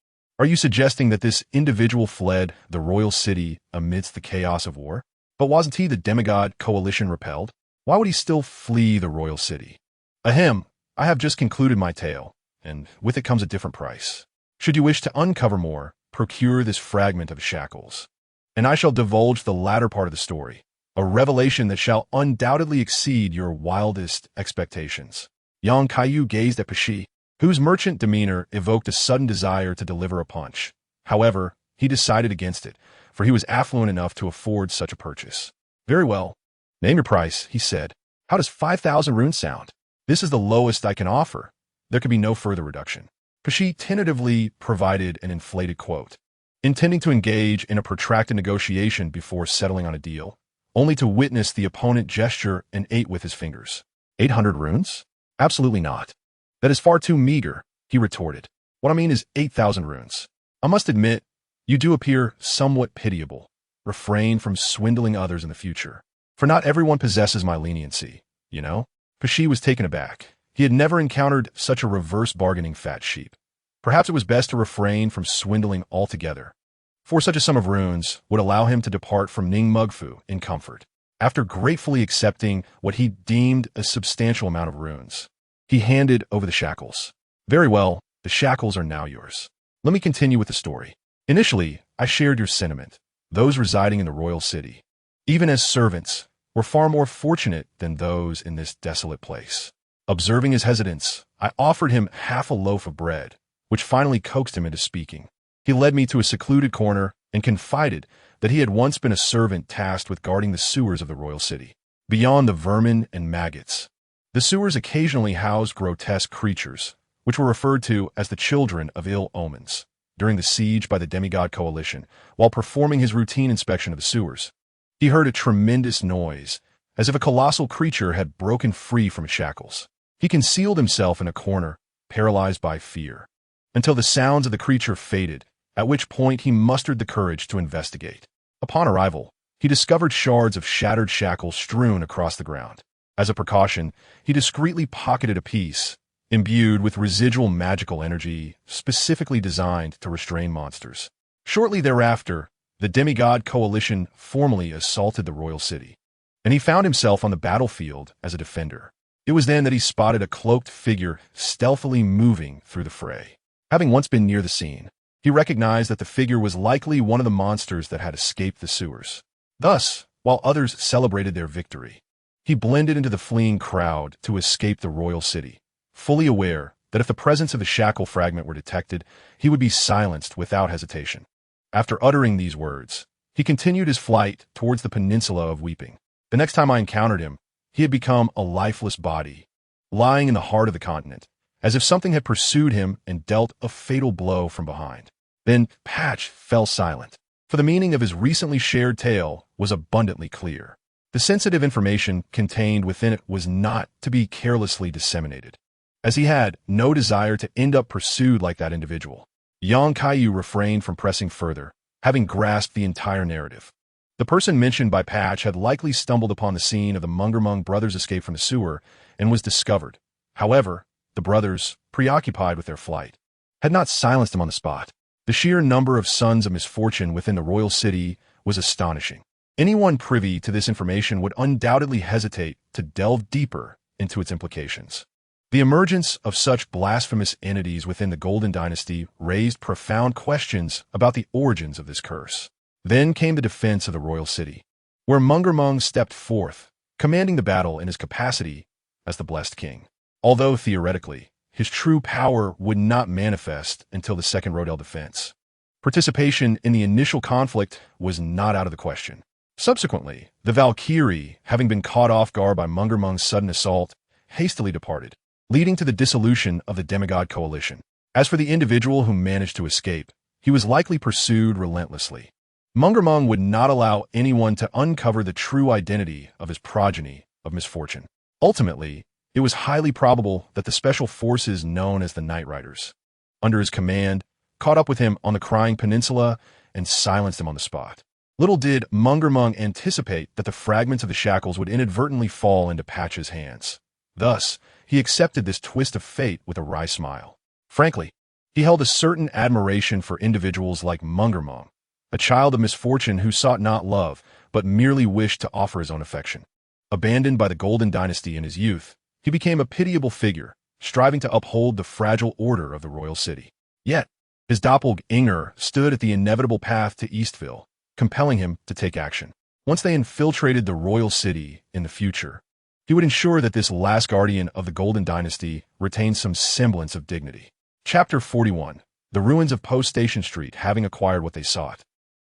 Are you suggesting that this individual fled the royal city amidst the chaos of war? But wasn't he the demigod coalition repelled? Why would he still flee the royal city? Ahem, I have just concluded my tale, and with it comes a different price. Should you wish to uncover more, procure this fragment of shackles, and I shall divulge the latter part of the story, a revelation that shall undoubtedly exceed your wildest expectations. Young Kaiyu gazed at Pashi, whose merchant demeanor evoked a sudden desire to deliver a punch. However, he decided against it, for he was affluent enough to afford such a purchase. Very well. Name your price, he said. How does 5,000 runes sound? This is the lowest I can offer. There can be no further reduction. Pashi tentatively provided an inflated quote, intending to engage in a protracted negotiation before settling on a deal, only to witness the opponent gesture and ate with his fingers. 800 runes? Absolutely not. That is far too meager, he retorted. What I mean is 8,000 runes. I must admit, you do appear somewhat pitiable. Refrain from swindling others in the future. For not everyone possesses my leniency, you know? Pashi was taken aback. He had never encountered such a reverse bargaining fat sheep. Perhaps it was best to refrain from swindling altogether, for such a sum of runes would allow him to depart from Ning Mugfu in comfort. After gratefully accepting what he deemed a substantial amount of runes, he handed over the shackles. Very well, the shackles are now yours. Let me continue with the story. Initially, I shared your sentiment. Those residing in the royal city, even as servants, were far more fortunate than those in this desolate place. Observing his hesitance, I offered him half a loaf of bread, which finally coaxed him into speaking. He led me to a secluded corner and confided that he had once been a servant tasked with guarding the sewers of the royal city. Beyond the vermin and maggots, the sewers occasionally housed grotesque creatures, which were referred to as the children of ill omens. During the siege by the demigod coalition, while performing his routine inspection of the sewers, he heard a tremendous noise, as if a colossal creature had broken free from its shackles. He concealed himself in a corner, paralyzed by fear, until the sounds of the creature faded, at which point he mustered the courage to investigate. Upon arrival, he discovered shards of shattered shackles strewn across the ground. As a precaution, he discreetly pocketed a piece, imbued with residual magical energy specifically designed to restrain monsters. Shortly thereafter, the demigod coalition formally assaulted the royal city, and he found himself on the battlefield as a defender. It was then that he spotted a cloaked figure stealthily moving through the fray. Having once been near the scene, he recognized that the figure was likely one of the monsters that had escaped the sewers. Thus, while others celebrated their victory, he blended into the fleeing crowd to escape the royal city, fully aware that if the presence of the shackle fragment were detected, he would be silenced without hesitation. After uttering these words, he continued his flight towards the peninsula of Weeping. The next time I encountered him, he had become a lifeless body, lying in the heart of the continent, as if something had pursued him and dealt a fatal blow from behind. Then Patch fell silent, for the meaning of his recently shared tale was abundantly clear. The sensitive information contained within it was not to be carelessly disseminated, as he had no desire to end up pursued like that individual. Yang Kaiyu refrained from pressing further, having grasped the entire narrative. The person mentioned by Patch had likely stumbled upon the scene of the Mungermung brothers' escape from the sewer and was discovered. However, the brothers, preoccupied with their flight, had not silenced him on the spot. The sheer number of sons of misfortune within the royal city was astonishing. Anyone privy to this information would undoubtedly hesitate to delve deeper into its implications. The emergence of such blasphemous entities within the Golden Dynasty raised profound questions about the origins of this curse. Then came the defense of the royal city, where Mungermung stepped forth, commanding the battle in his capacity as the blessed king. Although theoretically, his true power would not manifest until the Second Rodel defense. Participation in the initial conflict was not out of the question. Subsequently, the Valkyrie, having been caught off guard by Mungermung's sudden assault, hastily departed, leading to the dissolution of the demigod coalition. As for the individual who managed to escape, he was likely pursued relentlessly. Mungermung would not allow anyone to uncover the true identity of his progeny of misfortune. Ultimately, it was highly probable that the special forces known as the Night Riders, under his command, caught up with him on the Crying Peninsula and silenced him on the spot. Little did Mungermung anticipate that the fragments of the shackles would inadvertently fall into Patch's hands. Thus, he accepted this twist of fate with a wry smile. Frankly, he held a certain admiration for individuals like Mungermung, a child of misfortune who sought not love, but merely wished to offer his own affection. Abandoned by the Golden Dynasty in his youth, he became a pitiable figure, striving to uphold the fragile order of the royal city. Yet, his doppelganger stood at the inevitable path to Eastville, compelling him to take action. Once they infiltrated the royal city in the future, he would ensure that this last guardian of the Golden Dynasty retained some semblance of dignity. Chapter 41. The ruins of Post-Station Street having acquired what they sought.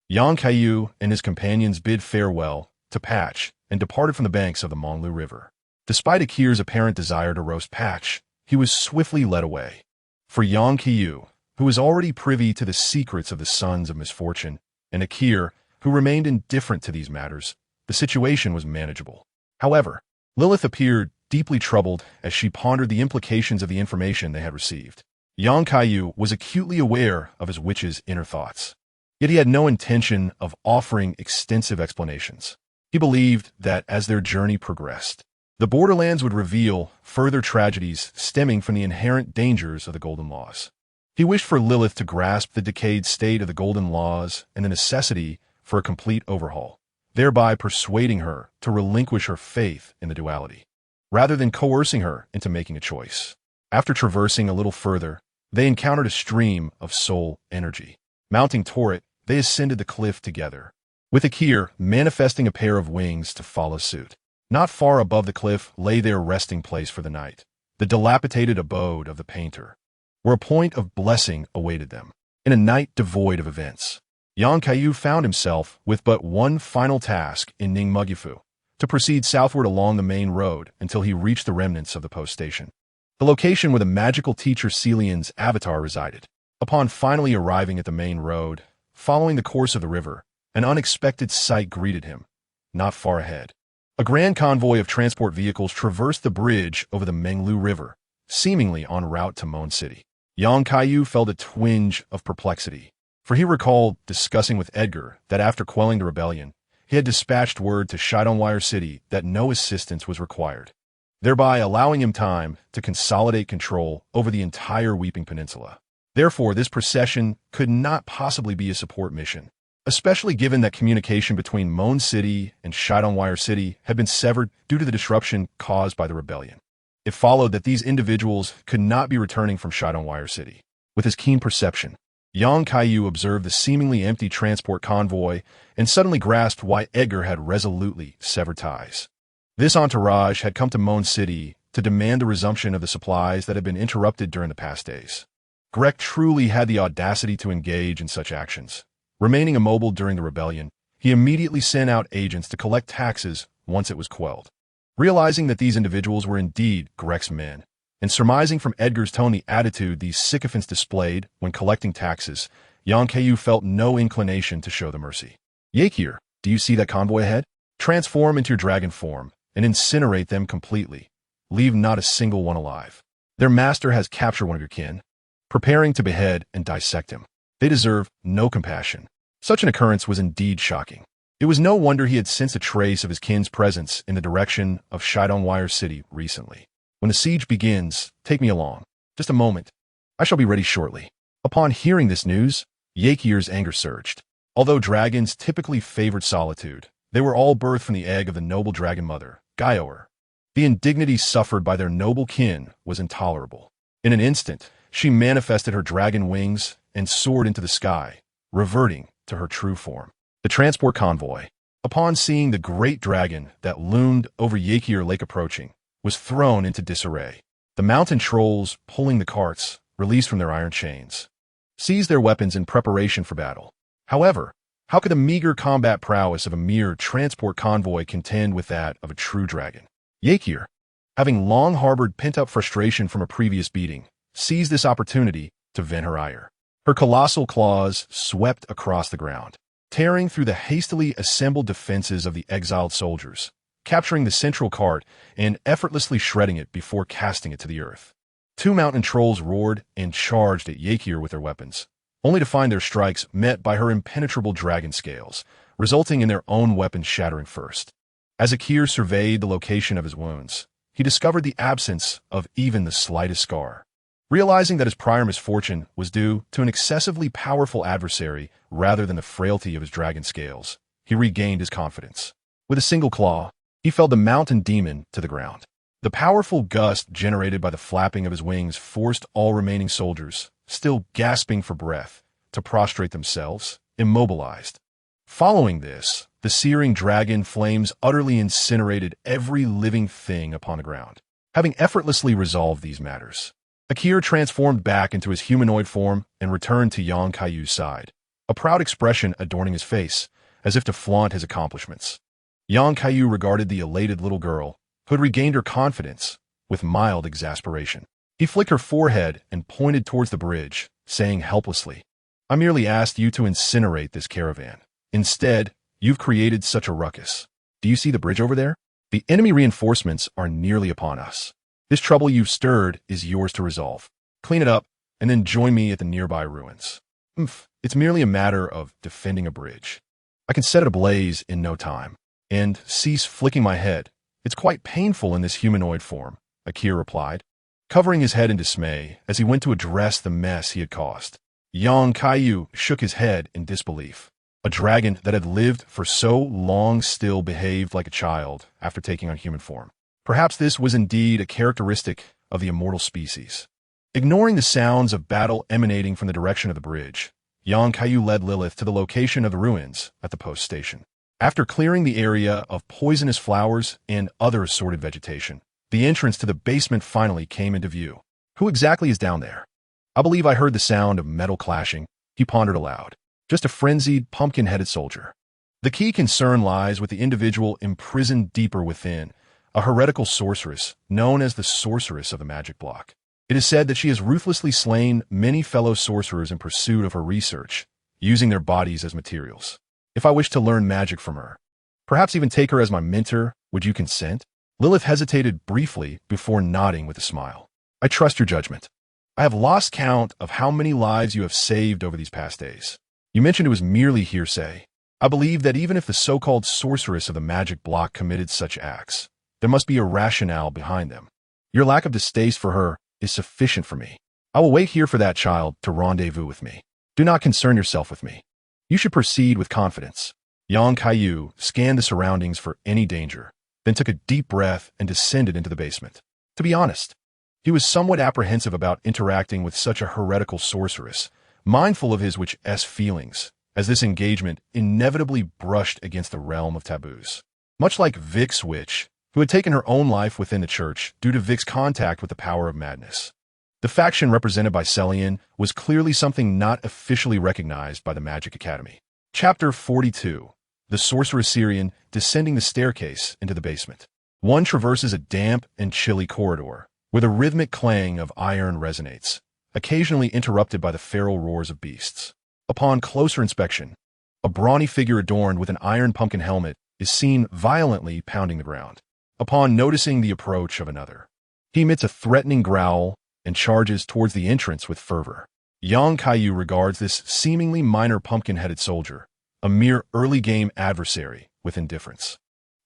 Yang Kaiyu and his companions bid farewell to Patch and departed from the banks of the Monglu River. Despite Akir's apparent desire to roast Patch, he was swiftly led away. For Yang Kaiyu, who was already privy to the secrets of the Sons of Misfortune, and Akir, who remained indifferent to these matters, the situation was manageable. However, Lilith appeared deeply troubled as she pondered the implications of the information they had received. Yang Kaiyu was acutely aware of his witch's inner thoughts. Yet he had no intention of offering extensive explanations. He believed that as their journey progressed, the Borderlands would reveal further tragedies stemming from the inherent dangers of the Golden Laws. He wished for Lilith to grasp the decayed state of the Golden Laws and the necessity for a complete overhaul, thereby persuading her to relinquish her faith in the duality, rather than coercing her into making a choice. After traversing a little further, they encountered a stream of soul energy. Mounting toward it, they ascended the cliff together, with Akir manifesting a pair of wings to follow suit. Not far above the cliff lay their resting place for the night, the dilapidated abode of the painter, where a point of blessing awaited them. In a night devoid of events, Yang Kaiyu found himself with but one final task in Ningmugifu, to proceed southward along the main road until he reached the remnants of the post station, the location where the magical teacher Celian's avatar resided. Upon finally arriving at the main road, following the course of the river, an unexpected sight greeted him. Not far ahead, a grand convoy of transport vehicles traversed the bridge over the Menglu River, seemingly en route to Mon City. Yang Kaiyu felt a twinge of perplexity, for he recalled discussing with Edgar that after quelling the rebellion, he had dispatched word to Shidonwire City that no assistance was required, thereby allowing him time to consolidate control over the entire Weeping Peninsula. Therefore, this procession could not possibly be a support mission, especially given that communication between Mon City and Shidonwire City had been severed due to the disruption caused by the rebellion. It followed that these individuals could not be returning from Shidonwire City. With his keen perception, Yang Kaiyu observed the seemingly empty transport convoy and suddenly grasped why Edgar had resolutely severed ties. This entourage had come to Mon City to demand the resumption of the supplies that had been interrupted during the past days. Grek truly had the audacity to engage in such actions. Remaining immobile during the rebellion, he immediately sent out agents to collect taxes once it was quelled. Realizing that these individuals were indeed Grek's men, and surmising from Edgar's tone the attitude these sycophants displayed when collecting taxes, Yang Kaiyu felt no inclination to show them mercy. Yakir, do you see that convoy ahead? Transform into your dragon form and incinerate them completely. Leave not a single one alive. Their master has captured one of your kin. preparing to behead and dissect him. They deserve no compassion. Such an occurrence was indeed shocking. It was no wonder he had sensed a trace of his kin's presence in the direction of Shidongwire City recently. When the siege begins, take me along. Just a moment. I shall be ready shortly. Upon hearing this news, Yakir's anger surged. Although dragons typically favored solitude, they were all birthed from the egg of the noble dragon mother, Kaiyu. The indignity suffered by their noble kin was intolerable. In an instant, she manifested her dragon wings and soared into the sky, reverting to her true form. The transport convoy, upon seeing the great dragon that loomed over Yakir Lake approaching, was thrown into disarray. The mountain trolls, pulling the carts, released from their iron chains, seized their weapons in preparation for battle. However, how could the meager combat prowess of a mere transport convoy contend with that of a true dragon? Yakir, having long harbored pent-up frustration from a previous beating, seized this opportunity to vent her ire. Her colossal claws swept across the ground, tearing through the hastily assembled defenses of the exiled soldiers, capturing the central cart and effortlessly shredding it before casting it to the earth. Two mountain trolls roared and charged at Yakir with their weapons, only to find their strikes met by her impenetrable dragon scales, resulting in their own weapons shattering first. As Yakir surveyed the location of his wounds, he discovered the absence of even the slightest scar. Realizing that his prior misfortune was due to an excessively powerful adversary rather than the frailty of his dragon scales, he regained his confidence. With a single claw, he felled the mountain demon to the ground. The powerful gust generated by the flapping of his wings forced all remaining soldiers, still gasping for breath, to prostrate themselves, immobilized. Following this, the searing dragon flames utterly incinerated every living thing upon the ground. Having effortlessly resolved these matters, Yakir transformed back into his humanoid form and returned to Yang Kaiyu's side, a proud expression adorning his face, as if to flaunt his accomplishments. Yang Kaiyu regarded the elated little girl, who had regained her confidence, with mild exasperation. He flicked her forehead and pointed towards the bridge, saying helplessly, "I merely asked you to incinerate this caravan. Instead, you've created such a ruckus. Do you see the bridge over there? The enemy reinforcements are nearly upon us. This trouble you've stirred is yours to resolve. Clean it up, and then join me at the nearby ruins. It's merely a matter of defending a bridge. I can set it ablaze in no time." And cease flicking my head. It's quite painful in this humanoid form, Yakir replied, covering his head in dismay as he went to address the mess he had caused. Yang Kaiyu shook his head in disbelief. A dragon that had lived for so long still behaved like a child after taking on human form. Perhaps this was indeed a characteristic of the immortal species. Ignoring the sounds of battle emanating from the direction of the bridge, Yang Kaiyu led Lilith to the location of the ruins at the post station. After clearing the area of poisonous flowers and other assorted vegetation, the entrance to the basement finally came into view. Who exactly is down there? I believe I heard the sound of metal clashing, he pondered aloud. Just a frenzied, pumpkin-headed soldier. The key concern lies with the individual imprisoned deeper within, a heretical sorceress known as the Sorceress of the Magic Block. It is said that she has ruthlessly slain many fellow sorcerers in pursuit of her research, using their bodies as materials. If I wish to learn magic from her, perhaps even take her as my mentor, would you consent? Lilith hesitated briefly before nodding with a smile. I trust your judgment. I have lost count of how many lives you have saved over these past days. You mentioned it was merely hearsay. I believe that even if the so-called sorceress of the magic block committed such acts, there must be a rationale behind them. Your lack of distaste for her is sufficient for me. I will wait here for that child to rendezvous with me. Do not concern yourself with me. You should proceed with confidence. Yang Kaiyu scanned the surroundings for any danger, then took a deep breath and descended into the basement. To be honest, he was somewhat apprehensive about interacting with such a heretical sorceress, mindful of his witch-esque feelings, as this engagement inevitably brushed against the realm of taboos. Much like Vic's witch, who had taken her own life within the church due to Vic's contact with the power of madness. The faction represented by Celian was clearly something not officially recognized by the Magic Academy. Chapter 42. The Sorceress Syrian descending the staircase into the basement. One traverses a damp and chilly corridor, where the rhythmic clang of iron resonates, occasionally interrupted by the feral roars of beasts. Upon closer inspection, a brawny figure adorned with an iron pumpkin helmet is seen violently pounding the ground. Upon noticing the approach of another, he emits a threatening growl and charges towards the entrance with fervor. Young Kaiyu regards this seemingly minor pumpkin-headed soldier, a mere early-game adversary, with indifference.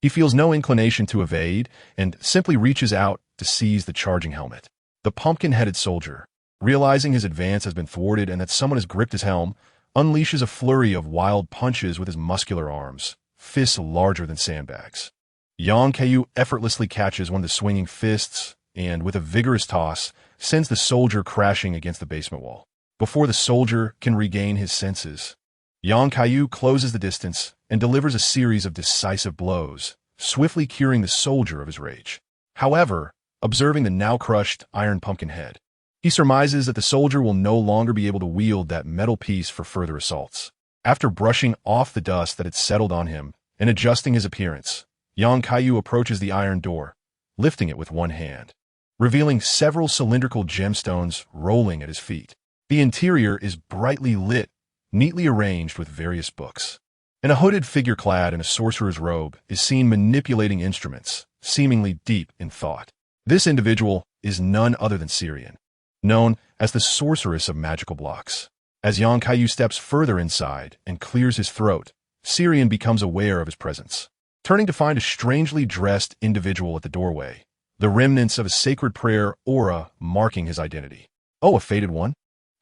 He feels no inclination to evade and simply reaches out to seize the charging helmet. The pumpkin-headed soldier, realizing his advance has been thwarted and that someone has gripped his helm, unleashes a flurry of wild punches with his muscular arms, fists larger than sandbags. Yang Kaiyu effortlessly catches one of the swinging fists and, with a vigorous toss, sends the soldier crashing against the basement wall. Before the soldier can regain his senses, Yang Kaiyu closes the distance and delivers a series of decisive blows, swiftly curing the soldier of his rage. However, observing the now crushed iron pumpkin head, he surmises that the soldier will no longer be able to wield that metal piece for further assaults. After brushing off the dust that had settled on him and adjusting his appearance, Yang Kaiyu approaches the iron door, lifting it with one hand, revealing several cylindrical gemstones rolling at his feet. The interior is brightly lit, neatly arranged with various books. And a hooded figure clad in a sorcerer's robe is seen manipulating instruments, seemingly deep in thought. This individual is none other than Syrian, known as the sorceress of magical blocks. As Yang Kaiyu steps further inside and clears his throat, Syrian becomes aware of his presence. Turning to find a strangely dressed individual at the doorway, the remnants of a sacred prayer aura marking his identity. Oh, a fated one?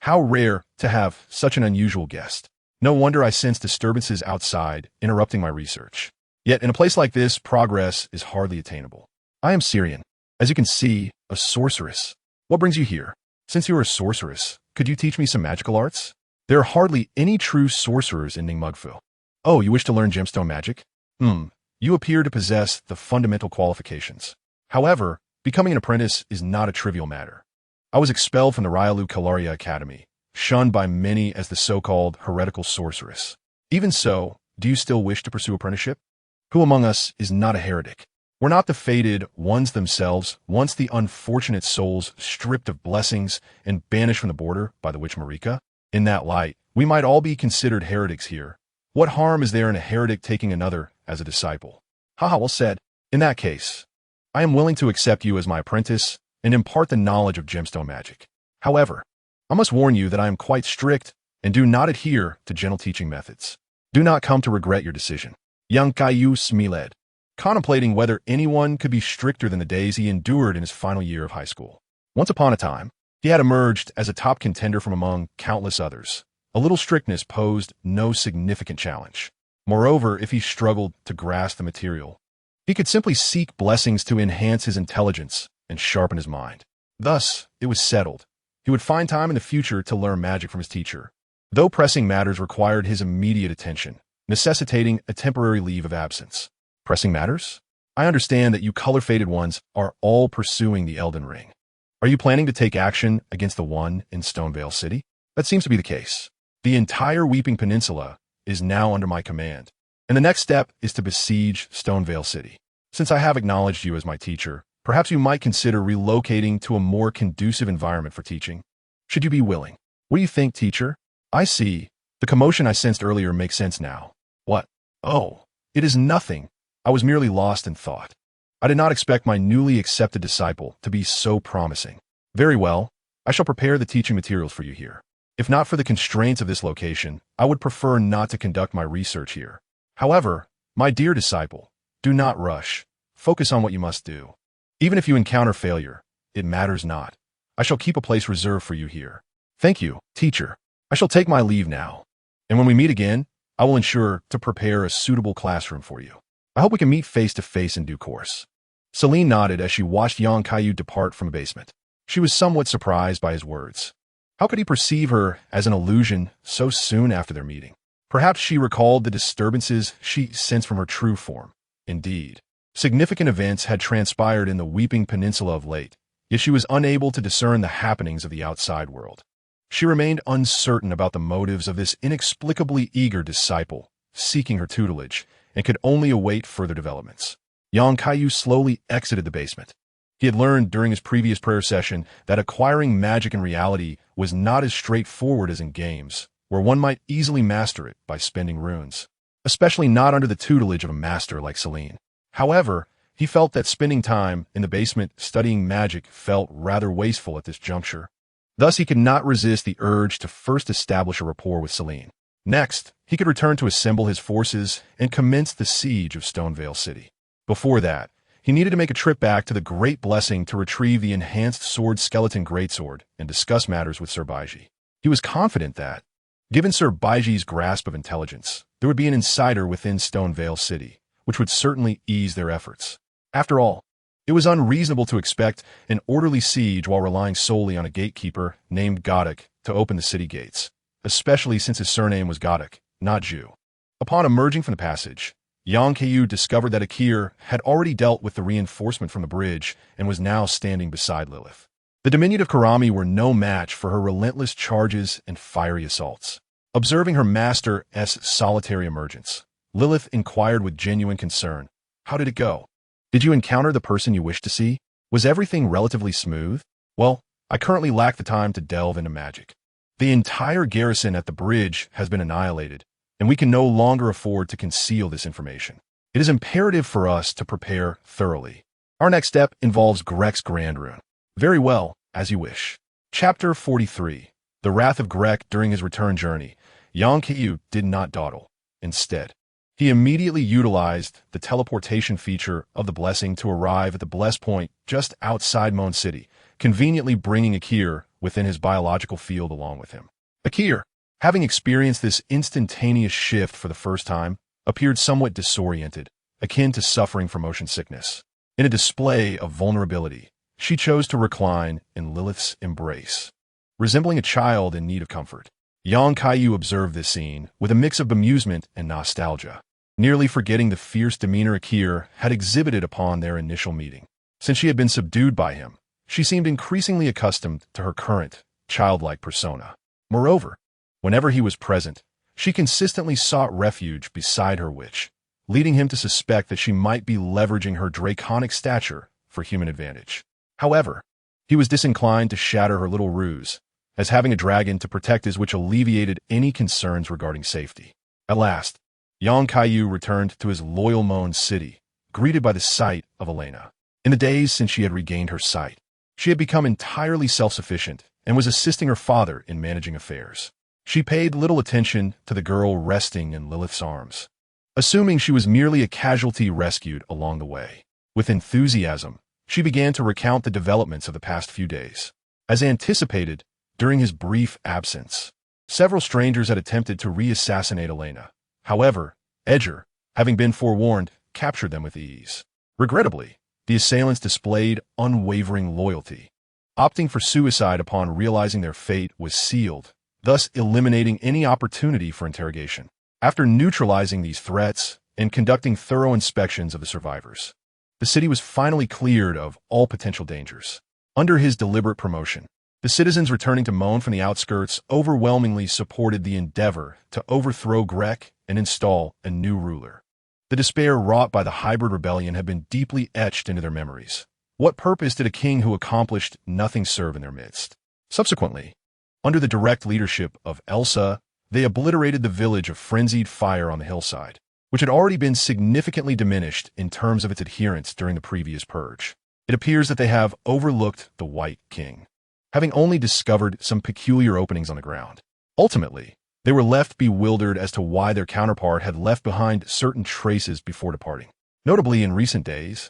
How rare to have such an unusual guest. No wonder I sense disturbances outside, interrupting my research. Yet in a place like this, progress is hardly attainable. I am Syrian. As you can see, a sorceress. What brings you here? Since you are a sorceress, could you teach me some magical arts? There are hardly any true sorcerers in Ningmugfu. Oh, you wish to learn gemstone magic? You appear to possess the fundamental qualifications. However, becoming an apprentice is not a trivial matter. I was expelled from the Ryalu Kalaria Academy, shunned by many as the so-called heretical sorceress. Even so, do you still wish to pursue apprenticeship? Who among us is not a heretic? Were not the fated ones themselves once the unfortunate souls stripped of blessings and banished from the border by the witch Marika? In that light, we might all be considered heretics here. What harm is there in a heretic taking another as a disciple? Haha, well said. In that case, I am willing to accept you as my apprentice and impart the knowledge of gemstone magic. However, I must warn you that I am quite strict and do not adhere to gentle teaching methods. Do not come to regret your decision. Young Kaiyu Smiled, contemplating whether anyone could be stricter than the days he endured in his final year of high school. Once upon a time, he had emerged as a top contender from among countless others. A little strictness posed no significant challenge. Moreover, if he struggled to grasp the material, he could simply seek blessings to enhance his intelligence and sharpen his mind. Thus, it was settled. He would find time in the future to learn magic from his teacher, though pressing matters required his immediate attention, necessitating a temporary leave of absence. Pressing matters? I understand that you color-faded ones are all pursuing the Elden Ring. Are you planning to take action against the one in Stonevale City? That seems to be the case. The entire Weeping Peninsula is now under my command, and the next step is to besiege Stonevale City. Since I have acknowledged you as my teacher, perhaps you might consider relocating to a more conducive environment for teaching. Should you be willing? What do you think, teacher? I see. The commotion I sensed earlier makes sense now. What? Oh, it is nothing. I was merely lost in thought. I did not expect my newly accepted disciple to be so promising. Very well, I shall prepare the teaching materials for you here. If not for the constraints of this location, I would prefer not to conduct my research here. However, my dear disciple, do not rush. Focus on what you must do. Even if you encounter failure, it matters not. I shall keep a place reserved for you here. Thank you, teacher. I shall take my leave now. And when we meet again, I will ensure to prepare a suitable classroom for you. I hope we can meet face to face in due course. Celine nodded as she watched Yang Kaiyu depart from the basement. She was somewhat surprised by his words. How could he perceive her as an illusion so soon after their meeting? Perhaps she recalled the disturbances she sensed from her true form. Indeed, significant events had transpired in the Weeping Peninsula of late, yet she was unable to discern the happenings of the outside world. She remained uncertain about the motives of this inexplicably eager disciple, seeking her tutelage, and could only await further developments. Yang Kaiyu slowly exited the basement. He had learned during his previous prayer session that acquiring magic in reality was not as straightforward as in games, where one might easily master it by spending runes, especially not under the tutelage of a master like Celine. However, He felt that spending time in the basement studying magic felt rather wasteful at this juncture. Thus, he could not resist the urge to first establish a rapport with Selene. Next, he could return to assemble his forces and commence the siege of Stonevale City. Before that, he needed to make a trip back to the Great Blessing to retrieve the enhanced sword skeleton greatsword and discuss matters with Sir Baiji. He was confident that, given Sir Baiji's grasp of intelligence, there would be an insider within Stonevale City, which would certainly ease their efforts. After all, it was unreasonable to expect an orderly siege while relying solely on a gatekeeper named Godok to open the city gates, especially since his surname was Godok, not Ju. Upon emerging from the passage, Kaiyu discovered that Akir had already dealt with the reinforcement from the bridge and was now standing beside Lilith. The diminutive Karami were no match for her relentless charges and fiery assaults. Observing her master's solitary emergence, Lilith inquired with genuine concern, "How did it go? Did you encounter the person you wished to see? Was everything relatively smooth?" "Well, I currently lack the time to delve into magic. The entire garrison at the bridge has been annihilated, and we can no longer afford to conceal this information. It is imperative for us to prepare thoroughly. Our next step involves Grek's Grand Rune." "Very well, as you wish." Chapter 43. The Wrath of Grek. During his return journey, Kaiyu did not dawdle. Instead, he immediately utilized the teleportation feature of the blessing to arrive at the blessed point just outside Moan City, conveniently bringing Akir within his biological field along with him. Akir, having experienced this instantaneous shift for the first time, appeared somewhat disoriented, akin to suffering from motion sickness. In a display of vulnerability, she chose to recline in Lilith's embrace, resembling a child in need of comfort. Kaiyu observed this scene with a mix of bemusement and nostalgia, nearly forgetting the fierce demeanor Akir had exhibited upon their initial meeting. Since she had been subdued by him, she seemed increasingly accustomed to her current, childlike persona. Moreover, whenever he was present, she consistently sought refuge beside her witch, leading him to suspect that she might be leveraging her draconic stature for human advantage. However, he was disinclined to shatter her little ruse, as having a dragon to protect his witch alleviated any concerns regarding safety. At last, Kaiyu returned to his loyal Moan City, greeted by the sight of Elena. In the days since she had regained her sight, she had become entirely self-sufficient and was assisting her father in managing affairs. She paid little attention to the girl resting in Lilith's arms, assuming she was merely a casualty rescued along the way. With enthusiasm, she began to recount the developments of the past few days. As anticipated, during his brief absence, several strangers had attempted to re-assassinate Elena. However, Edger, having been forewarned, captured them with ease. Regrettably, the assailants displayed unwavering loyalty, opting for suicide upon realizing their fate was sealed, thus eliminating any opportunity for interrogation. After neutralizing these threats and conducting thorough inspections of the survivors, the city was finally cleared of all potential dangers. Under his deliberate promotion, the citizens returning to Moan from the outskirts overwhelmingly supported the endeavor to overthrow Grek and install a new ruler. The despair wrought by the hybrid rebellion had been deeply etched into their memories. What purpose did a king who accomplished nothing serve in their midst? Subsequently, under the direct leadership of Elsa, they obliterated the village of Frenzied Fire on the hillside, which had already been significantly diminished in terms of its adherents during the previous purge. It appears that they have overlooked the White King, having only discovered some peculiar openings on the ground. Ultimately, they were left bewildered as to why their counterpart had left behind certain traces before departing. Notably, in recent days,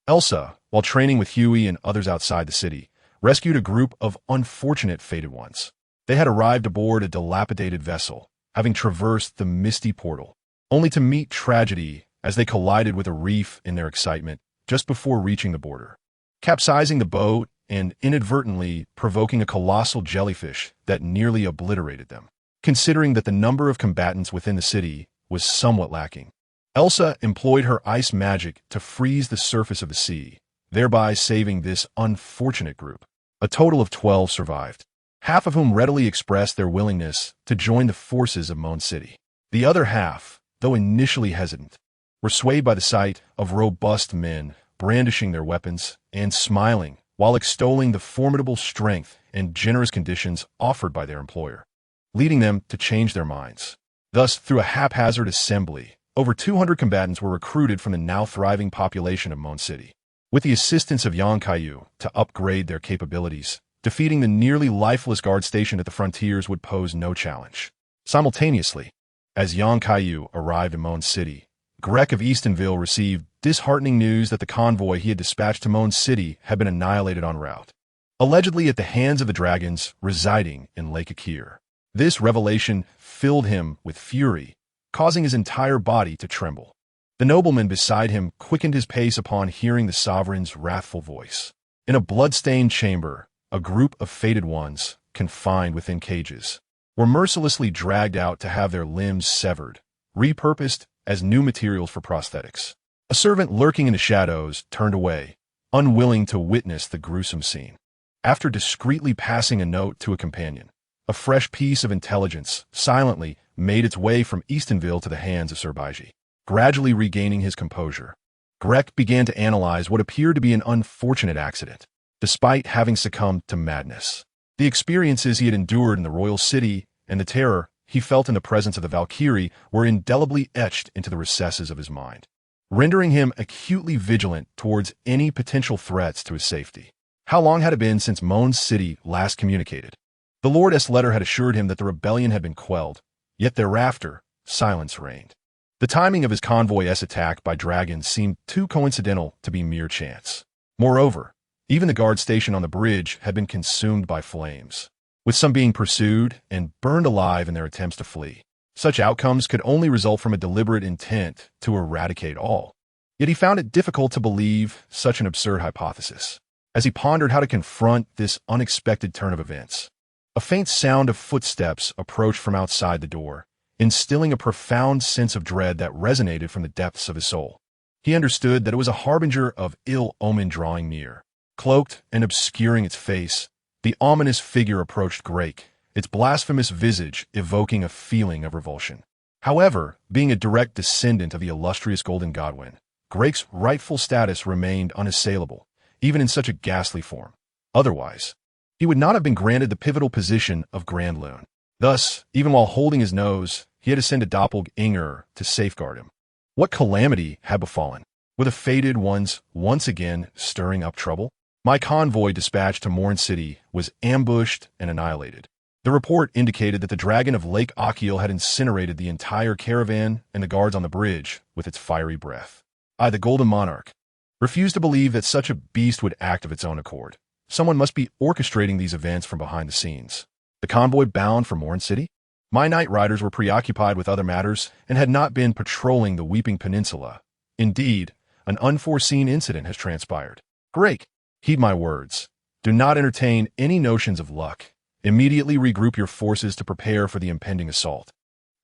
Elsa, while training with Huey and others outside the city, rescued a group of unfortunate fated ones. They had arrived aboard a dilapidated vessel, having traversed the misty portal, only to meet tragedy as they collided with a reef in their excitement just before reaching the border, capsizing the boat and inadvertently provoking a colossal jellyfish that nearly obliterated them. Considering that the number of combatants within the city was somewhat lacking, Elsa employed her ice magic to freeze the surface of the sea, thereby saving this unfortunate group. A total of 12 survived, half of whom readily expressed their willingness to join the forces of Moan City. The other half, though initially hesitant, were swayed by the sight of robust men brandishing their weapons and smiling while extolling the formidable strength and generous conditions offered by their employer, leading them to change their minds. Thus, through a haphazard assembly, Over 200 combatants were recruited from the now thriving population of Mon City, with the assistance of Kaiyu to upgrade their capabilities. Defeating the nearly lifeless guard stationed at the frontiers would pose no challenge. Simultaneously, as Kaiyu arrived in Mon City, Grek of Eastonville received disheartening news that the convoy he had dispatched to Mon City had been annihilated en route, allegedly at the hands of the dragons residing in Lake Akir. This revelation filled him with fury, causing his entire body to tremble. The nobleman beside him quickened his pace upon hearing the sovereign's wrathful voice. In a blood-stained chamber, a group of fated ones, confined within cages, were mercilessly dragged out to have their limbs severed, repurposed as new materials for prosthetics. A servant lurking in the shadows turned away, unwilling to witness the gruesome scene. After discreetly passing a note to a companion, a fresh piece of intelligence silently made its way from Eastonville to the hands of Sir Baiji. Gradually regaining his composure, Grek began to analyze what appeared to be an unfortunate accident. Despite having succumbed to madness, the experiences he had endured in the royal city and the terror he felt in the presence of the Valkyrie were indelibly etched into the recesses of his mind, rendering him acutely vigilant towards any potential threats to his safety. How long had it been since Mon City last communicated? The Lord's letter had assured him that the rebellion had been quelled, yet thereafter, silence reigned. The timing of his convoy's attack by dragons seemed too coincidental to be mere chance. Moreover, even the guard station on the bridge had been consumed by flames, with some being pursued and burned alive in their attempts to flee. Such outcomes could only result from a deliberate intent to eradicate all. Yet he found it difficult to believe such an absurd hypothesis. As he pondered how to confront this unexpected turn of events, a faint sound of footsteps approached from outside the door, instilling a profound sense of dread that resonated from the depths of his soul. He understood that it was a harbinger of ill omen drawing near. Cloaked and obscuring its face, the ominous figure approached Grek, its blasphemous visage evoking a feeling of revulsion. However, being a direct descendant of the illustrious Golden Godwin, Grek's rightful status remained unassailable, even in such a ghastly form. Otherwise, he would not have been granted the pivotal position of Grand Loon. Thus, even while holding his nose, he had to send a doppelganger to safeguard him. What calamity had befallen? Were the fated ones once again stirring up trouble? My convoy dispatched to Morn City was ambushed and annihilated. The report indicated that the dragon of Lake Akiel had incinerated the entire caravan and the guards on the bridge with its fiery breath. I, the Golden Monarch, refused to believe that such a beast would act of its own accord. Someone must be orchestrating these events from behind the scenes. The convoy bound for Morn City? My night riders were preoccupied with other matters and had not been patrolling the Weeping Peninsula. Indeed, an unforeseen incident has transpired. Grek, heed my words. Do not entertain any notions of luck. Immediately regroup your forces to prepare for the impending assault.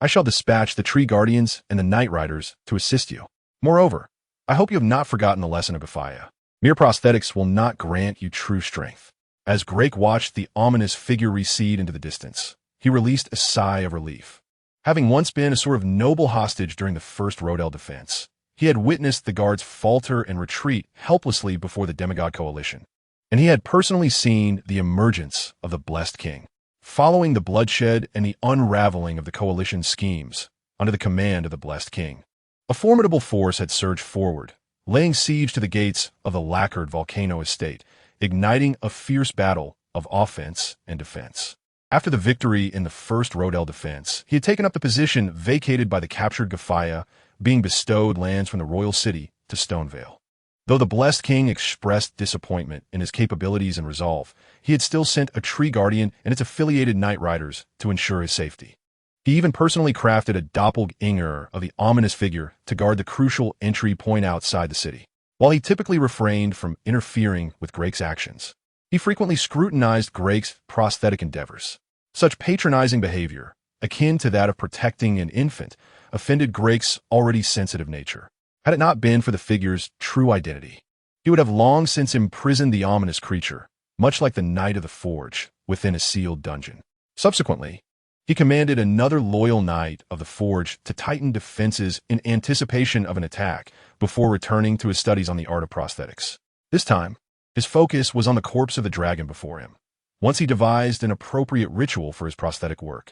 I shall dispatch the Tree Guardians and the Night Riders to assist you. Moreover, I hope you have not forgotten the lesson of Gafaya. Mere prosthetics will not grant you true strength. As Grek watched the ominous figure recede into the distance, he released a sigh of relief. Having once been a sort of noble hostage during the first Rodel defense, he had witnessed the guards falter and retreat helplessly before the demigod coalition, and he had personally seen the emergence of the Blessed King, following the bloodshed and the unraveling of the coalition's schemes under the command of the Blessed King. A formidable force had surged forward, laying siege to the gates of the lacquered volcano estate, igniting a fierce battle of offense and defense. After the victory in the first Rodel defense, he had taken up the position vacated by the captured Gafaya, being bestowed lands from the royal city to Stonevale. Though the Blessed King expressed disappointment in his capabilities and resolve, he had still sent a Tree Guardian and its affiliated Night Riders to ensure his safety. He even personally crafted a doppelganger of the ominous figure to guard the crucial entry point outside the city. While he typically refrained from interfering with Grek's actions, he frequently scrutinized Grek's prosthetic endeavors. Such patronizing behavior, akin to that of protecting an infant, offended Grek's already sensitive nature. Had it not been for the figure's true identity, he would have long since imprisoned the ominous creature, much like the Knight of the Forge, within a sealed dungeon. Subsequently, he commanded another loyal Knight of the Forge to tighten defenses in anticipation of an attack before returning to his studies on the art of prosthetics. This time, his focus was on the corpse of the dragon before him. Once he devised an appropriate ritual for his prosthetic work,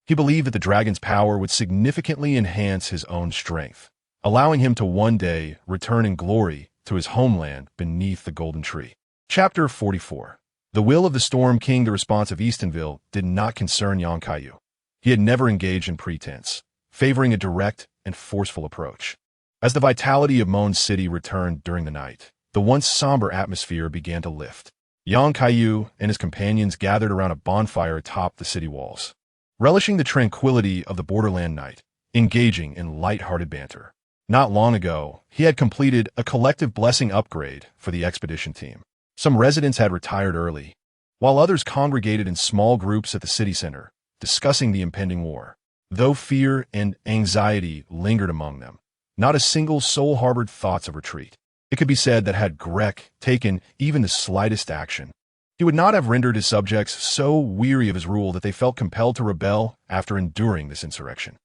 He believed that the dragon's power would significantly enhance his own strength, allowing him to one day return in glory to his homeland beneath the golden tree. Chapter 44. The will of the Storm King. The response of Eastonville did not concern Kaiyu. He had never engaged in pretense, favoring a direct and forceful approach. As the vitality of Moon City returned during the night, the once somber atmosphere began to lift. Kaiyu and his companions gathered around a bonfire atop the city walls, relishing the tranquility of the borderland night, engaging in light-hearted banter. Not long ago, he had completed a collective blessing upgrade for the expedition team. Some residents had retired early, while others congregated in small groups at the city center, discussing the impending war. Though fear and anxiety lingered among them, not a single soul harbored thoughts of retreat. It could be said that had Grek taken even the slightest action, he would not have rendered his subjects so weary of his rule that they felt compelled to rebel after enduring this insurrection.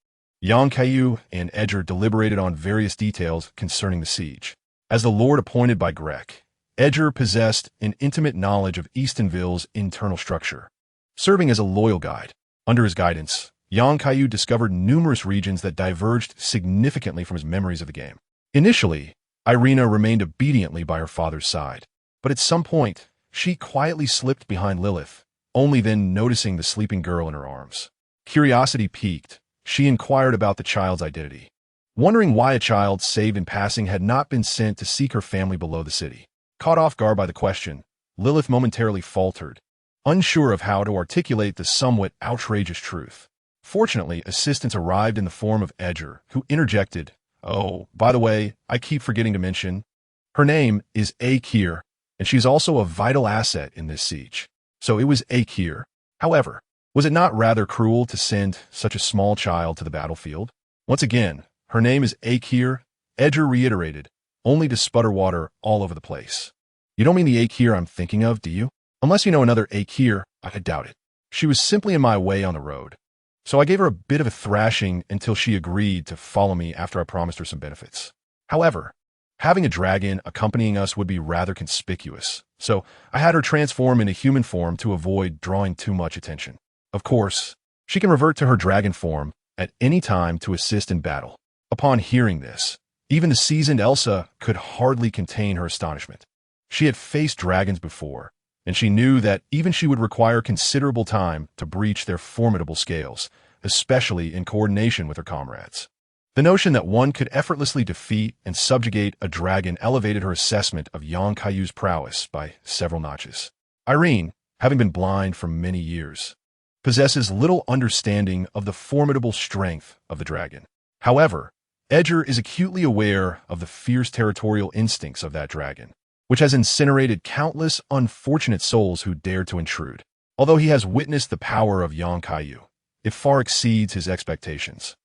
Kaiyu and Edger deliberated on various details concerning the siege. As the lord appointed by Grek, Edger possessed an intimate knowledge of Eastonville's internal structure. Serving as a loyal guide, under his guidance, Kaiyu discovered numerous regions that diverged significantly from his memories of the game. Initially, Irina remained obediently by her father's side, but at some point, she quietly slipped behind Lilith, only then noticing the sleeping girl in her arms. Curiosity piqued, she inquired about the child's identity, wondering why a child saved in passing had not been sent to seek her family below the city. Caught off guard by the question, Lilith momentarily faltered, unsure of how to articulate the somewhat outrageous truth. Fortunately, assistance arrived in the form of Edger, who interjected, "Oh, by the way, I keep forgetting to mention, her name is Akir, and she's also a vital asset in this siege." So it was Akir. However, was it not rather cruel to send such a small child to the battlefield? Once again, her name is Akir, Edger reiterated, only to sputter water all over the place. "You don't mean the Akir I'm thinking of, do you? Unless you know another Akir, I doubt it. She was simply in my way on the road. So I gave her a bit of a thrashing until she agreed to follow me after I promised her some benefits. However, having a dragon accompanying us would be rather conspicuous, so I had her transform into human form to avoid drawing too much attention. Of course, she can revert to her dragon form at any time to assist in battle." Upon hearing this, even the seasoned Elsa could hardly contain her astonishment. She had faced dragons before, and she knew that even she would require considerable time to breach their formidable scales, especially in coordination with her comrades. The notion that one could effortlessly defeat and subjugate a dragon elevated her assessment of Kaiyu's prowess by several notches. Irene, having been blind for many years, possesses little understanding of the formidable strength of the dragon. However, Edger is acutely aware of the fierce territorial instincts of that dragon, which has incinerated countless unfortunate souls who dared to intrude. Although he has witnessed the power of Kaiyu, it far exceeds his expectations.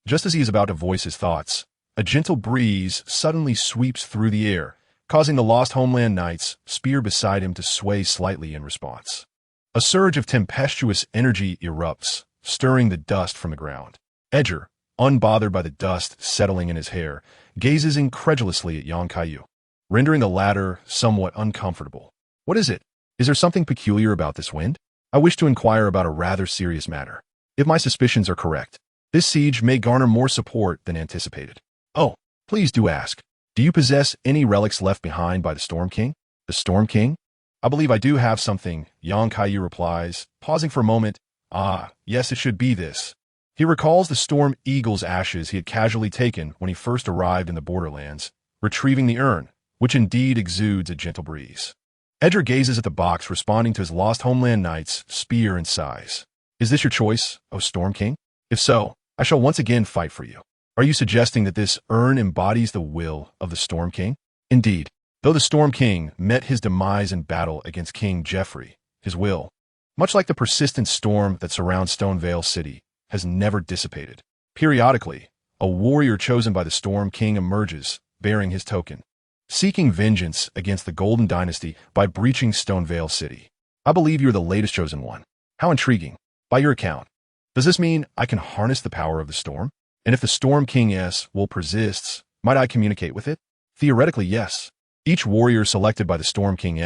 Just as he is about to voice his thoughts, a gentle breeze suddenly sweeps through the air, causing the Lost Homeland Knight's spear beside him to sway slightly in response. A surge of tempestuous energy erupts, stirring the dust from the ground. Edger, unbothered by the dust settling in his hair, gazes incredulously at Kaiyu, rendering the latter somewhat uncomfortable. "What is it? Is there something peculiar about this wind? I wish to inquire about a rather serious matter. If my suspicions are correct, this siege may garner more support than anticipated." "Oh, please do ask. Do you possess any relics left behind by the Storm King?" "The Storm King? I believe I do have something," Kaiyu replies, pausing for a moment. "Ah, yes, it should be this." He recalls the Storm Eagle's ashes he had casually taken when he first arrived in the Borderlands, retrieving the urn, which indeed exudes a gentle breeze. Edger gazes at the box, responding to his Lost Homeland Knight's spear and sighs. "Is this your choice, O Storm King? If so, I shall once again fight for you." "Are you suggesting that this urn embodies the will of the Storm King?" "Indeed. Though the Storm King met his demise in battle against King Geoffrey, his will, much like the persistent storm that surrounds Stonevale City, has never dissipated. Periodically, a warrior chosen by the Storm King emerges, bearing his token, seeking vengeance against the Golden Dynasty by breaching Stonevale City. I believe you're the latest chosen one. How intriguing. By your account, does this mean I can harness the power of the storm? And if the Storm King will persists, might I communicate with it?" "Theoretically, yes. Each warrior selected by the Storm King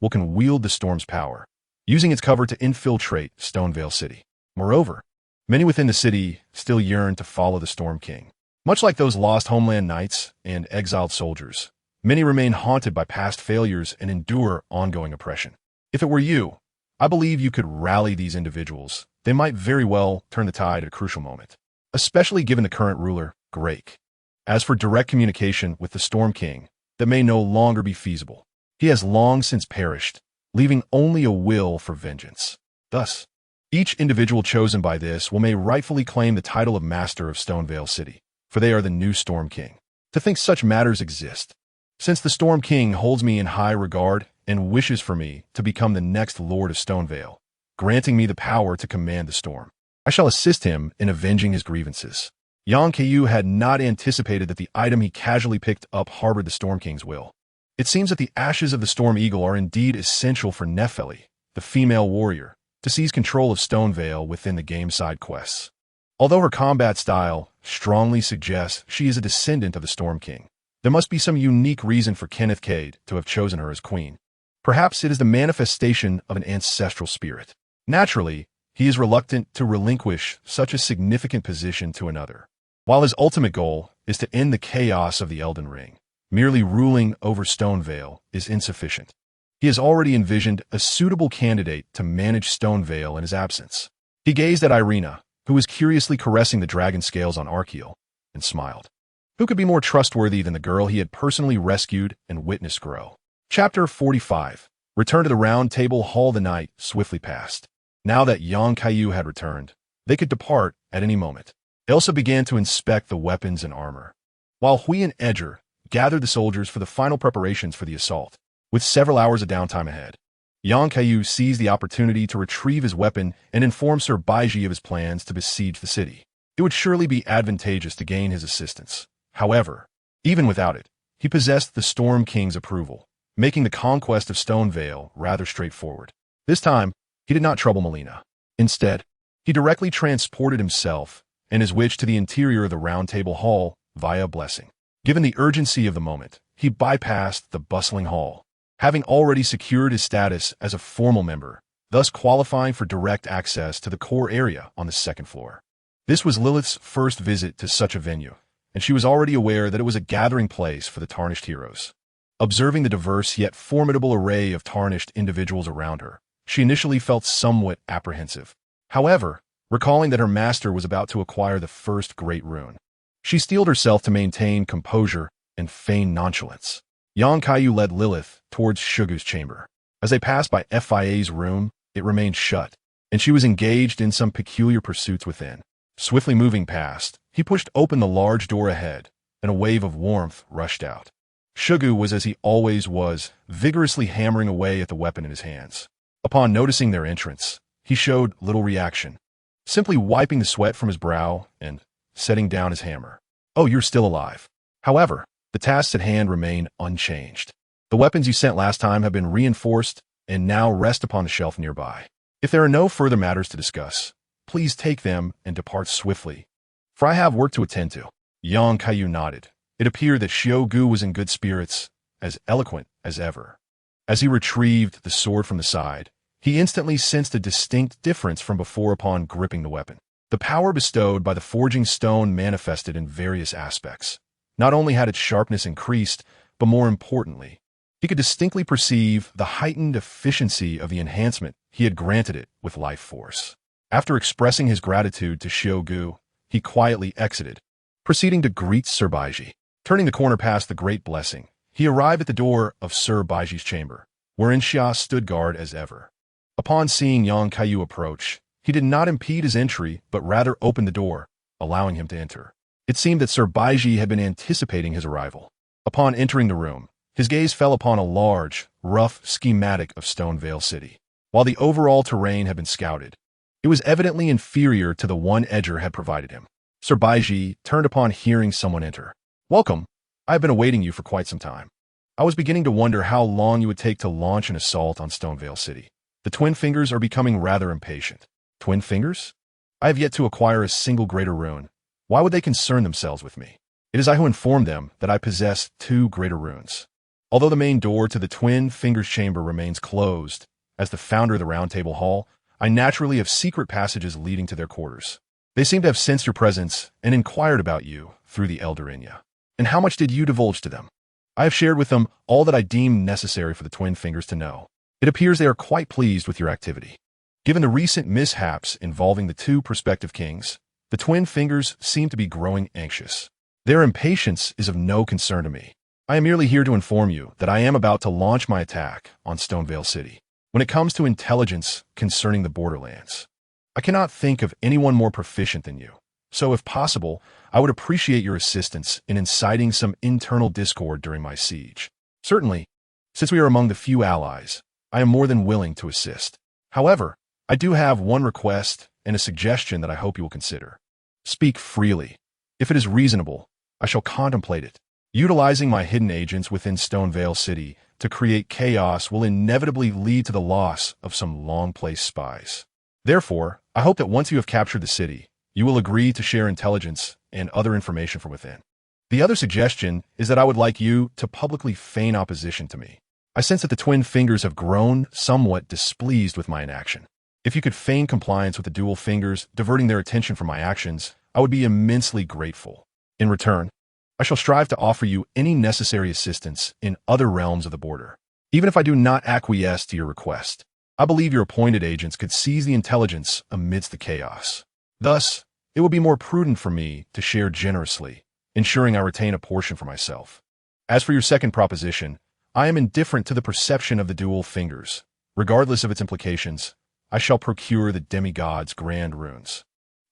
will can wield the storm's power, using its cover to infiltrate Stonevale City. Moreover, Many within the city still yearn to follow the Storm King. Much like those lost homeland knights and exiled soldiers, many remain haunted by past failures and endure ongoing oppression. If it were you, I believe you could rally these individuals. They might very well turn the tide at a crucial moment, especially given the current ruler, Grake. As for direct communication with the Storm King, that may no longer be feasible. He has long since perished, leaving only a will for vengeance. Thus, each individual chosen by this will may rightfully claim the title of Master of Stonevale City, for they are the new Storm King. To think such matters exist, since the Storm King holds me in high regard and wishes for me to become the next Lord of Stonevale, granting me the power to command the storm. I shall assist him in avenging his grievances. Kaiyu had not anticipated that the item he casually picked up harbored the Storm King's will. It seems that the ashes of the Storm Eagle are indeed essential for Nepheli, the female warrior, to seize control of Stonevale within the game's side quests. Although her combat style strongly suggests she is a descendant of the Storm King, there must be some unique reason for Kenneth Cade to have chosen her as queen. Perhaps it is the manifestation of an ancestral spirit. Naturally, he is reluctant to relinquish such a significant position to another. While his ultimate goal is to end the chaos of the Elden Ring, merely ruling over Stonevale is insufficient. He has already envisioned a suitable candidate to manage Stonevale in his absence. He gazed at Irina, who was curiously caressing the dragon scales on Archeal, and smiled. Who could be more trustworthy than the girl he had personally rescued and witnessed grow? Chapter 45. Return to the Round Table Hall. The night swiftly passed. Now that Kaiyu had returned, they could depart at any moment. Elsa began to inspect the weapons and armor, while Hui and Edger gathered the soldiers for the final preparations for the assault. With several hours of downtime ahead, Kaiyu seized the opportunity to retrieve his weapon and inform Sir Baiji of his plans to besiege the city. It would surely be advantageous to gain his assistance. However, even without it, he possessed the Storm King's approval, making the conquest of Stonevale rather straightforward. This time, he did not trouble Melina. Instead, he directly transported himself and his witch to the interior of the Round Table Hall via blessing. Given the urgency of the moment, he bypassed the bustling hall, having already secured his status as a formal member, thus qualifying for direct access to the core area on the second floor. This was Lilith's first visit to such a venue, and she was already aware that it was a gathering place for the Tarnished heroes. Observing the diverse yet formidable array of Tarnished individuals around her, she initially felt somewhat apprehensive. However, recalling that her master was about to acquire the first great rune, she steeled herself to maintain composure and feign nonchalance. Kaiyu led Lilith towards Shugu's chamber. As they passed by FIA's room, it remained shut, and she was engaged in some peculiar pursuits within. Swiftly moving past, he pushed open the large door ahead, and a wave of warmth rushed out. Shugu was as he always was, vigorously hammering away at the weapon in his hands. Upon noticing their entrance, he showed little reaction, simply wiping the sweat from his brow and setting down his hammer. "Oh, you're still alive." However, the tasks at hand remain unchanged. The weapons you sent last time have been reinforced and now rest upon the shelf nearby. If there are no further matters to discuss, please take them and depart swiftly, for I have work to attend to. Kaiyu nodded. It appeared that Xiaogu was in good spirits, as eloquent as ever. As he retrieved the sword from the side, he instantly sensed a distinct difference from before upon gripping the weapon. The power bestowed by the forging stone manifested in various aspects. Not only had its sharpness increased, but more importantly, he could distinctly perceive the heightened efficiency of the enhancement he had granted it with life force. After expressing his gratitude to Xiaogu, he quietly exited, proceeding to greet Sir Baiji. Turning the corner past the Great Blessing, he arrived at the door of Sir Baiji's chamber, wherein Xia stood guard as ever. Upon seeing Kaiyu approach, he did not impede his entry, but rather opened the door, allowing him to enter. It seemed that Sir Baiji had been anticipating his arrival. Upon entering the room, his gaze fell upon a large, rough schematic of Stonevale City. While the overall terrain had been scouted, it was evidently inferior to the one Edger had provided him. Sir Baiji turned upon hearing someone enter. "Welcome. I have been awaiting you for quite some time. I was beginning to wonder how long you would take to launch an assault on Stonevale City. The Twin Fingers are becoming rather impatient." "Twin Fingers? I have yet to acquire a single greater rune. Why would they concern themselves with me? It is I who informed them that I possess 2 greater runes." Although the main door to the Twin Fingers chamber remains closed, as the founder of the Round Table Hall, I naturally have secret passages leading to their quarters. They seem to have sensed your presence and inquired about you through the Elden Ring. And how much did you divulge to them? I have shared with them all that I deem necessary for the Twin Fingers to know. It appears they are quite pleased with your activity. Given the recent mishaps involving the two prospective kings, the Twin Fingers seem to be growing anxious. Their impatience is of no concern to me. I am merely here to inform you that I am about to launch my attack on Stonevale City. When it comes to intelligence concerning the borderlands, I cannot think of anyone more proficient than you. So if possible, I would appreciate your assistance in inciting some internal discord during my siege. Certainly, since we are among the few allies, I am more than willing to assist. However, I do have one request and a suggestion that I hope you will consider. Speak freely. If it is reasonable, I shall contemplate it. Utilizing my hidden agents within Stonevale City to create chaos will inevitably lead to the loss of some long-placed spies. Therefore, I hope that once you have captured the city, you will agree to share intelligence and other information from within. The other suggestion is that I would like you to publicly feign opposition to me. I sense that the Twin Fingers have grown somewhat displeased with my inaction. If you could feign compliance with the Dual Fingers, diverting their attention from my actions, I would be immensely grateful. In return, I shall strive to offer you any necessary assistance in other realms of the border. Even if I do not acquiesce to your request, I believe your appointed agents could seize the intelligence amidst the chaos. Thus, it would be more prudent for me to share generously, ensuring I retain a portion for myself. As for your second proposition, I am indifferent to the perception of the Dual Fingers. Regardless of its implications, I shall procure the demigod's grand runes.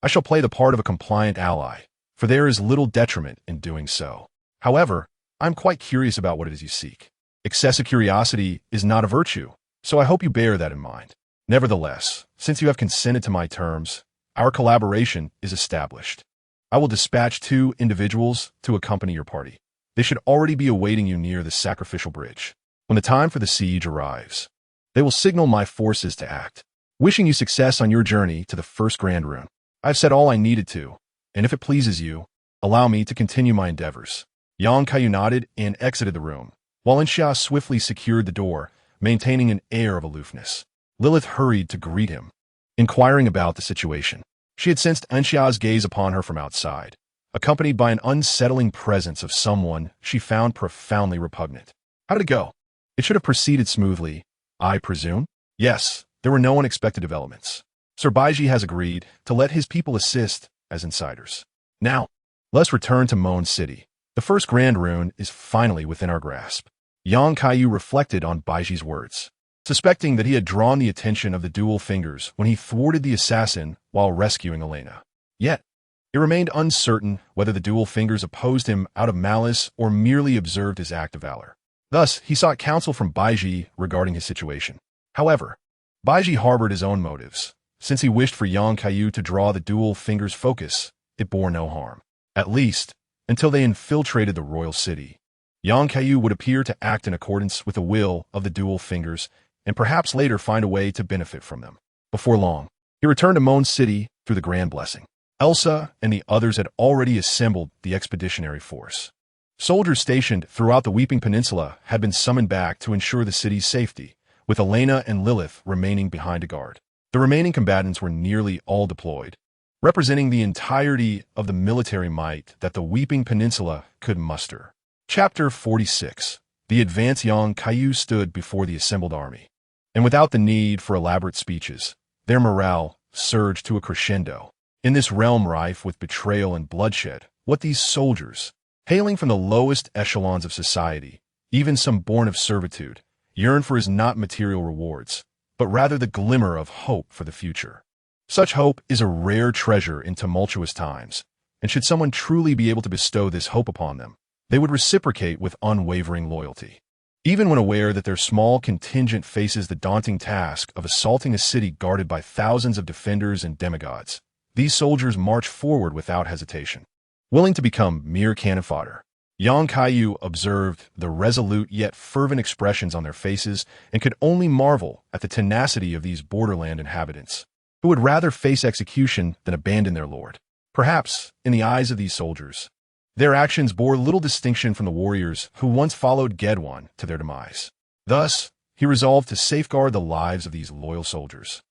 I shall play the part of a compliant ally, for there is little detriment in doing so. However, I am quite curious about what it is you seek. Excessive curiosity is not a virtue, so I hope you bear that in mind. Nevertheless, since you have consented to my terms, our collaboration is established. I will dispatch 2 individuals to accompany your party. They should already be awaiting you near the sacrificial bridge. When the time for the siege arrives, they will signal my forces to act. Wishing you success on your journey to the first Grand Rune. I've said all I needed to, and if it pleases you, allow me to continue my endeavors. Kaiyu nodded and exited the room, while Xia swiftly secured the door, maintaining an air of aloofness. Lilith hurried to greet him, inquiring about the situation. She had sensed Xia's gaze upon her from outside, accompanied by an unsettling presence of someone she found profoundly repugnant. How did it go? It should have proceeded smoothly, I presume? Yes, there were no unexpected developments. Sir Baiji has agreed to let his people assist as insiders. Now, let's return to Moan City. The first Grand Rune is finally within our grasp. Kaiyu reflected on Baiji's words, suspecting that he had drawn the attention of the Dual Fingers when he thwarted the assassin while rescuing Elena. Yet, it remained uncertain whether the Dual Fingers opposed him out of malice or merely observed his act of valor. Thus, he sought counsel from Baiji regarding his situation. However, Baiji harbored his own motives. Since he wished for Kaiyu to draw the Dual Fingers' focus, it bore no harm. At least, until they infiltrated the royal city. Kaiyu would appear to act in accordance with the will of the Dual Fingers and perhaps later find a way to benefit from them. Before long, he returned to Moan City through the Grand Blessing. Elsa and the others had already assembled the expeditionary force. Soldiers stationed throughout the Weeping Peninsula had been summoned back to ensure the city's safety, with Elena and Lilith remaining behind to guard. The remaining combatants were nearly all deployed, representing the entirety of the military might that the Weeping Peninsula could muster. Chapter 46. The advanced Kaiyu stood before the assembled army, and without the need for elaborate speeches, their morale surged to a crescendo. In this realm rife with betrayal and bloodshed, what these soldiers, hailing from the lowest echelons of society, even some born of servitude, yearn for is not material rewards, but rather the glimmer of hope for the future. Such hope is a rare treasure in tumultuous times, and should someone truly be able to bestow this hope upon them, they would reciprocate with unwavering loyalty. Even when aware that their small contingent faces the daunting task of assaulting a city guarded by thousands of defenders and demigods, these soldiers march forward without hesitation, willing to become mere cannon fodder. Kaiyu observed the resolute yet fervent expressions on their faces and could only marvel at the tenacity of these borderland inhabitants, who would rather face execution than abandon their lord. Perhaps, in the eyes of these soldiers, their actions bore little distinction from the warriors who once followed Gedwan to their demise. Thus, he resolved to safeguard the lives of these loyal soldiers.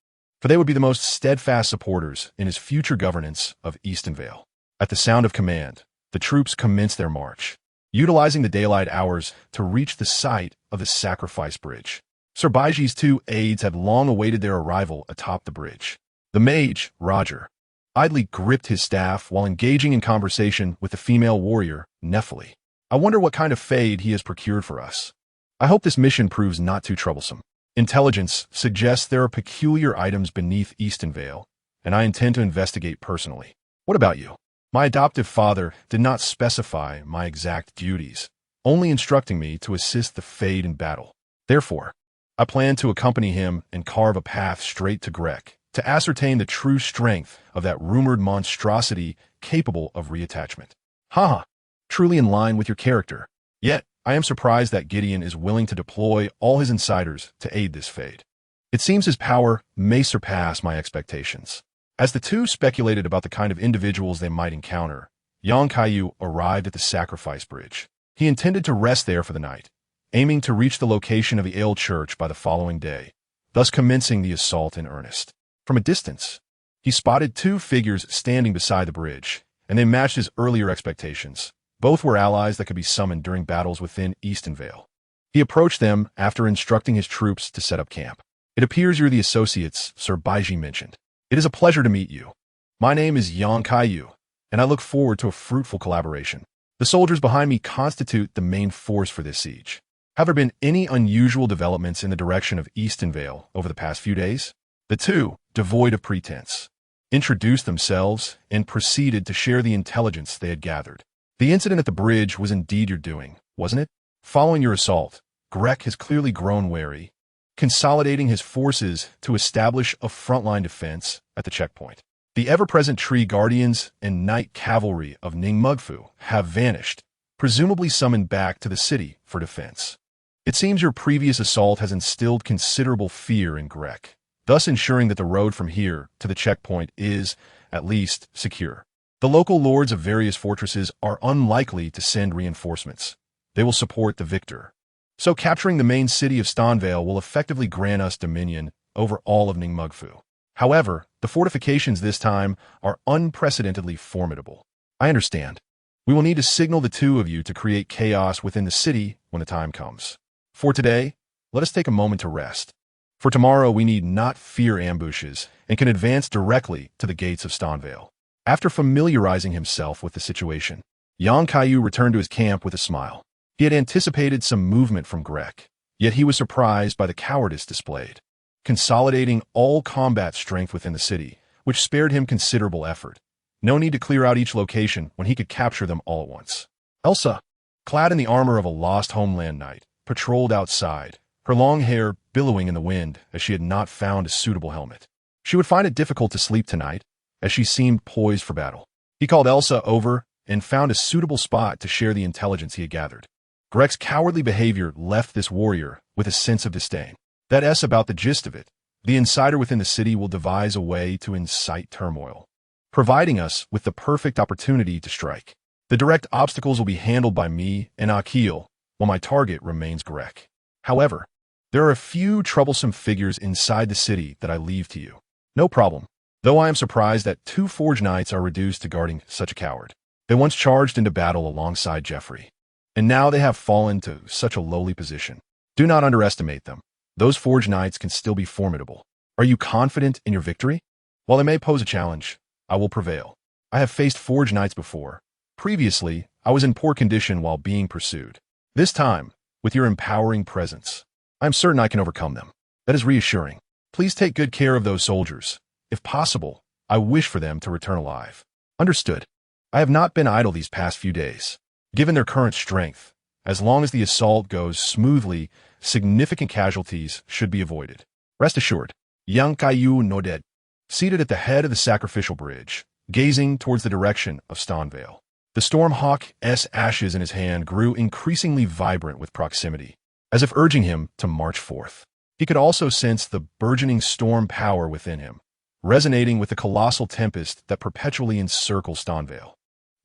for they would be the most steadfast supporters in his future governance of Easton Vale. At the sound of command, the troops commenced their march, utilizing the daylight hours to reach the site of the sacrifice bridge. Sir Baiji's 2 aides had long awaited their arrival atop the bridge. The mage, Roger, idly gripped his staff while engaging in conversation with the female warrior, Nephili. I wonder what kind of fade he has procured for us. I hope this mission proves not too troublesome. Intelligence suggests there are peculiar items beneath Easton Vale, and I intend to investigate personally. What about you? My adoptive father did not specify my exact duties, only instructing me to assist the Fade in battle. Therefore, I plan to accompany him and carve a path straight to Grek to ascertain the true strength of that rumored monstrosity capable of reattachment. Haha, truly in line with your character. Yet, I am surprised that Gideon is willing to deploy all his insiders to aid this Fade. It seems his power may surpass my expectations. As the two speculated about the kind of individuals they might encounter, Kaiyu arrived at the sacrifice bridge. He intended to rest there for the night, aiming to reach the location of the Ale Church by the following day, thus commencing the assault in earnest. From a distance, he spotted 2 figures standing beside the bridge, and they matched his earlier expectations. Both were allies that could be summoned during battles within Easton Vale. He approached them after instructing his troops to set up camp. It appears you're the associates Sir Baiji mentioned. It is a pleasure to meet you. My name is Kaiyu, and I look forward to a fruitful collaboration. The soldiers behind me constitute the main force for this siege. Have there been any unusual developments in the direction of Easton Vale over the past few days? The two, devoid of pretense, introduced themselves and proceeded to share the intelligence they had gathered. The incident at the bridge was indeed your doing, wasn't it? Following your assault, Grek has clearly grown wary, consolidating his forces to establish a frontline defense at the checkpoint. The ever-present tree guardians and knight cavalry of Ningmugfu have vanished, presumably summoned back to the city for defense. It seems your previous assault has instilled considerable fear in Grek, thus ensuring that the road from here to the checkpoint is, at least, secure. The local lords of various fortresses are unlikely to send reinforcements. They will support the victor. So capturing the main city of Stonvale will effectively grant us dominion over all of Ningmugfu. However, the fortifications this time are unprecedentedly formidable. I understand. We will need to signal the 2 of you to create chaos within the city when the time comes. For today, let us take a moment to rest. For tomorrow, we need not fear ambushes and can advance directly to the gates of Stonvale. After familiarizing himself with the situation, Kaiyu returned to his camp with a smile. He had anticipated some movement from Grek, yet he was surprised by the cowardice displayed, consolidating all combat strength within the city, which spared him considerable effort. No need to clear out each location when he could capture them all at once. Elsa, clad in the armor of a lost homeland knight, patrolled outside, her long hair billowing in the wind as she had not found a suitable helmet. She would find it difficult to sleep tonight, as she seemed poised for battle. He called Elsa over and found a suitable spot to share the intelligence he had gathered. Grek's cowardly behavior left this warrior with a sense of disdain. That's about the gist of it. The insider within the city will devise a way to incite turmoil, providing us with the perfect opportunity to strike. The direct obstacles will be handled by me and Akil, while my target remains Grek. However, there are a few troublesome figures inside the city that I leave to you. No problem, though I am surprised that 2 Forge Knights are reduced to guarding such a coward. They once charged into battle alongside Jeffrey, and now they have fallen to such a lowly position. Do not underestimate them. Those Forge Knights can still be formidable. Are you confident in your victory? While they may pose a challenge, I will prevail. I have faced Forge Knights before. Previously, I was in poor condition while being pursued. This time, with your empowering presence, I am certain I can overcome them. That is reassuring. Please take good care of those soldiers. If possible, I wish for them to return alive. Understood. I have not been idle these past few days. Given their current strength, as long as the assault goes smoothly, significant casualties should be avoided. Rest assured, Kaiyu nodded, seated at the head of the sacrificial bridge, gazing towards the direction of Stonvale. The Stormhawk's ashes in his hand grew increasingly vibrant with proximity, as if urging him to march forth. He could also sense the burgeoning storm power within him, resonating with the colossal tempest that perpetually encircles Stonvale.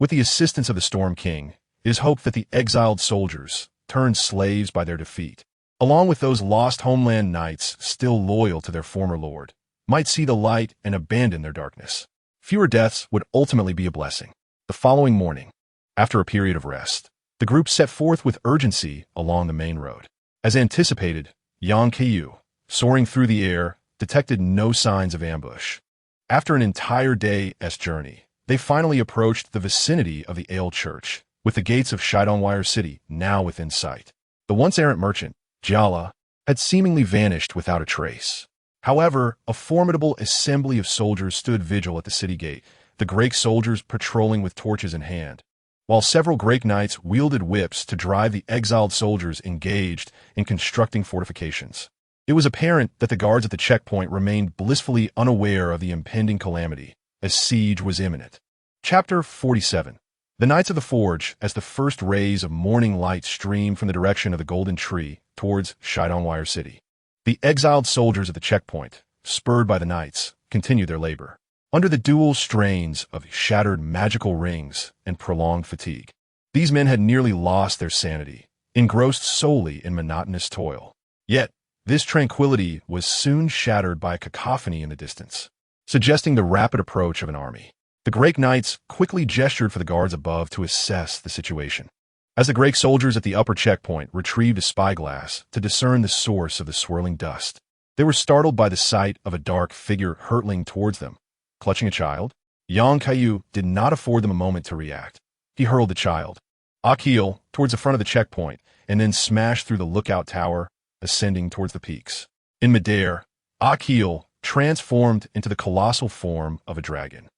With the assistance of the Storm King, it is hoped that the exiled soldiers, turned slaves by their defeat, along with those lost homeland knights still loyal to their former lord, might see the light and abandon their darkness. Fewer deaths would ultimately be a blessing. The following morning, after a period of rest, the group set forth with urgency along the main road. As anticipated, Kaiyu, soaring through the air, detected no signs of ambush. After an entire day's journey, they finally approached the vicinity of the Ale Church, with the gates of Shidonwire City now within sight. The once errant merchant, Jala, had seemingly vanished without a trace. However, a formidable assembly of soldiers stood vigil at the city gate, the Greek soldiers patrolling with torches in hand, while several Greek knights wielded whips to drive the exiled soldiers engaged in constructing fortifications. It was apparent that the guards at the checkpoint remained blissfully unaware of the impending calamity, as siege was imminent. Chapter 47. The Knights of the Forge, as the first rays of morning light streamed from the direction of the Golden Tree towards Shidonwire City. The exiled soldiers at the checkpoint, spurred by the knights, continued their labor, under the dual strains of shattered magical rings and prolonged fatigue. These men had nearly lost their sanity, engrossed solely in monotonous toil. Yet, this tranquility was soon shattered by a cacophony in the distance, suggesting the rapid approach of an army. The Greek knights quickly gestured for the guards above to assess the situation. As the Greek soldiers at the upper checkpoint retrieved a spyglass to discern the source of the swirling dust, they were startled by the sight of a dark figure hurtling towards them. Clutching a child, Kaiyu did not afford them a moment to react. He hurled the child, Akil, towards the front of the checkpoint, and then smashed through the lookout tower, ascending towards the peaks. In midair, Akil transformed into the colossal form of a dragon,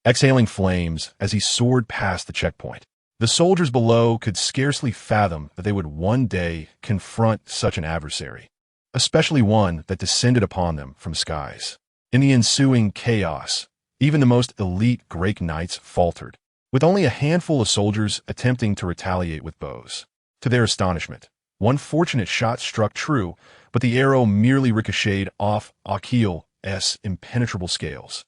exhaling flames as he soared past the checkpoint. The soldiers below could scarcely fathom that they would one day confront such an adversary, especially one that descended upon them from the skies. In the ensuing chaos, even the most elite Greek knights faltered, with only a handful of soldiers attempting to retaliate with bows. To their astonishment, one fortunate shot struck true, but the arrow merely ricocheted off Akil's impenetrable scales,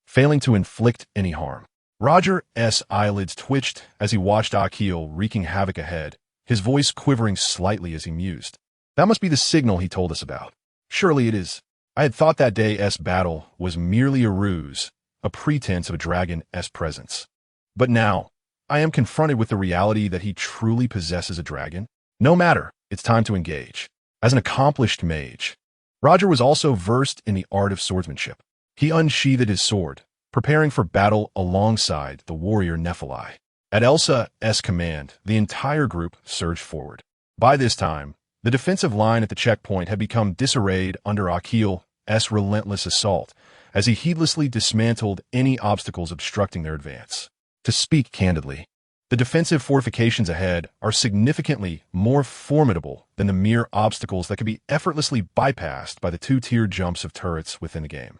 failing to inflict any harm. Roger's eyelids twitched as he watched Akil wreaking havoc ahead, his voice quivering slightly as he mused. That must be the signal he told us about. Surely it is. I had thought that day's battle was merely a ruse, a pretense of a dragon's presence. But now, I am confronted with the reality that he truly possesses a dragon. No matter, it's time to engage. As an accomplished mage, Roger was also versed in the art of swordsmanship. He unsheathed his sword, preparing for battle alongside the warrior Nephilim. At Elsa's command, the entire group surged forward. By this time, the defensive line at the checkpoint had become disarrayed under Akil's relentless assault, as he heedlessly dismantled any obstacles obstructing their advance. To speak candidly, the defensive fortifications ahead are significantly more formidable than the mere obstacles that can be effortlessly bypassed by the two-tier jumps of turrets within the game.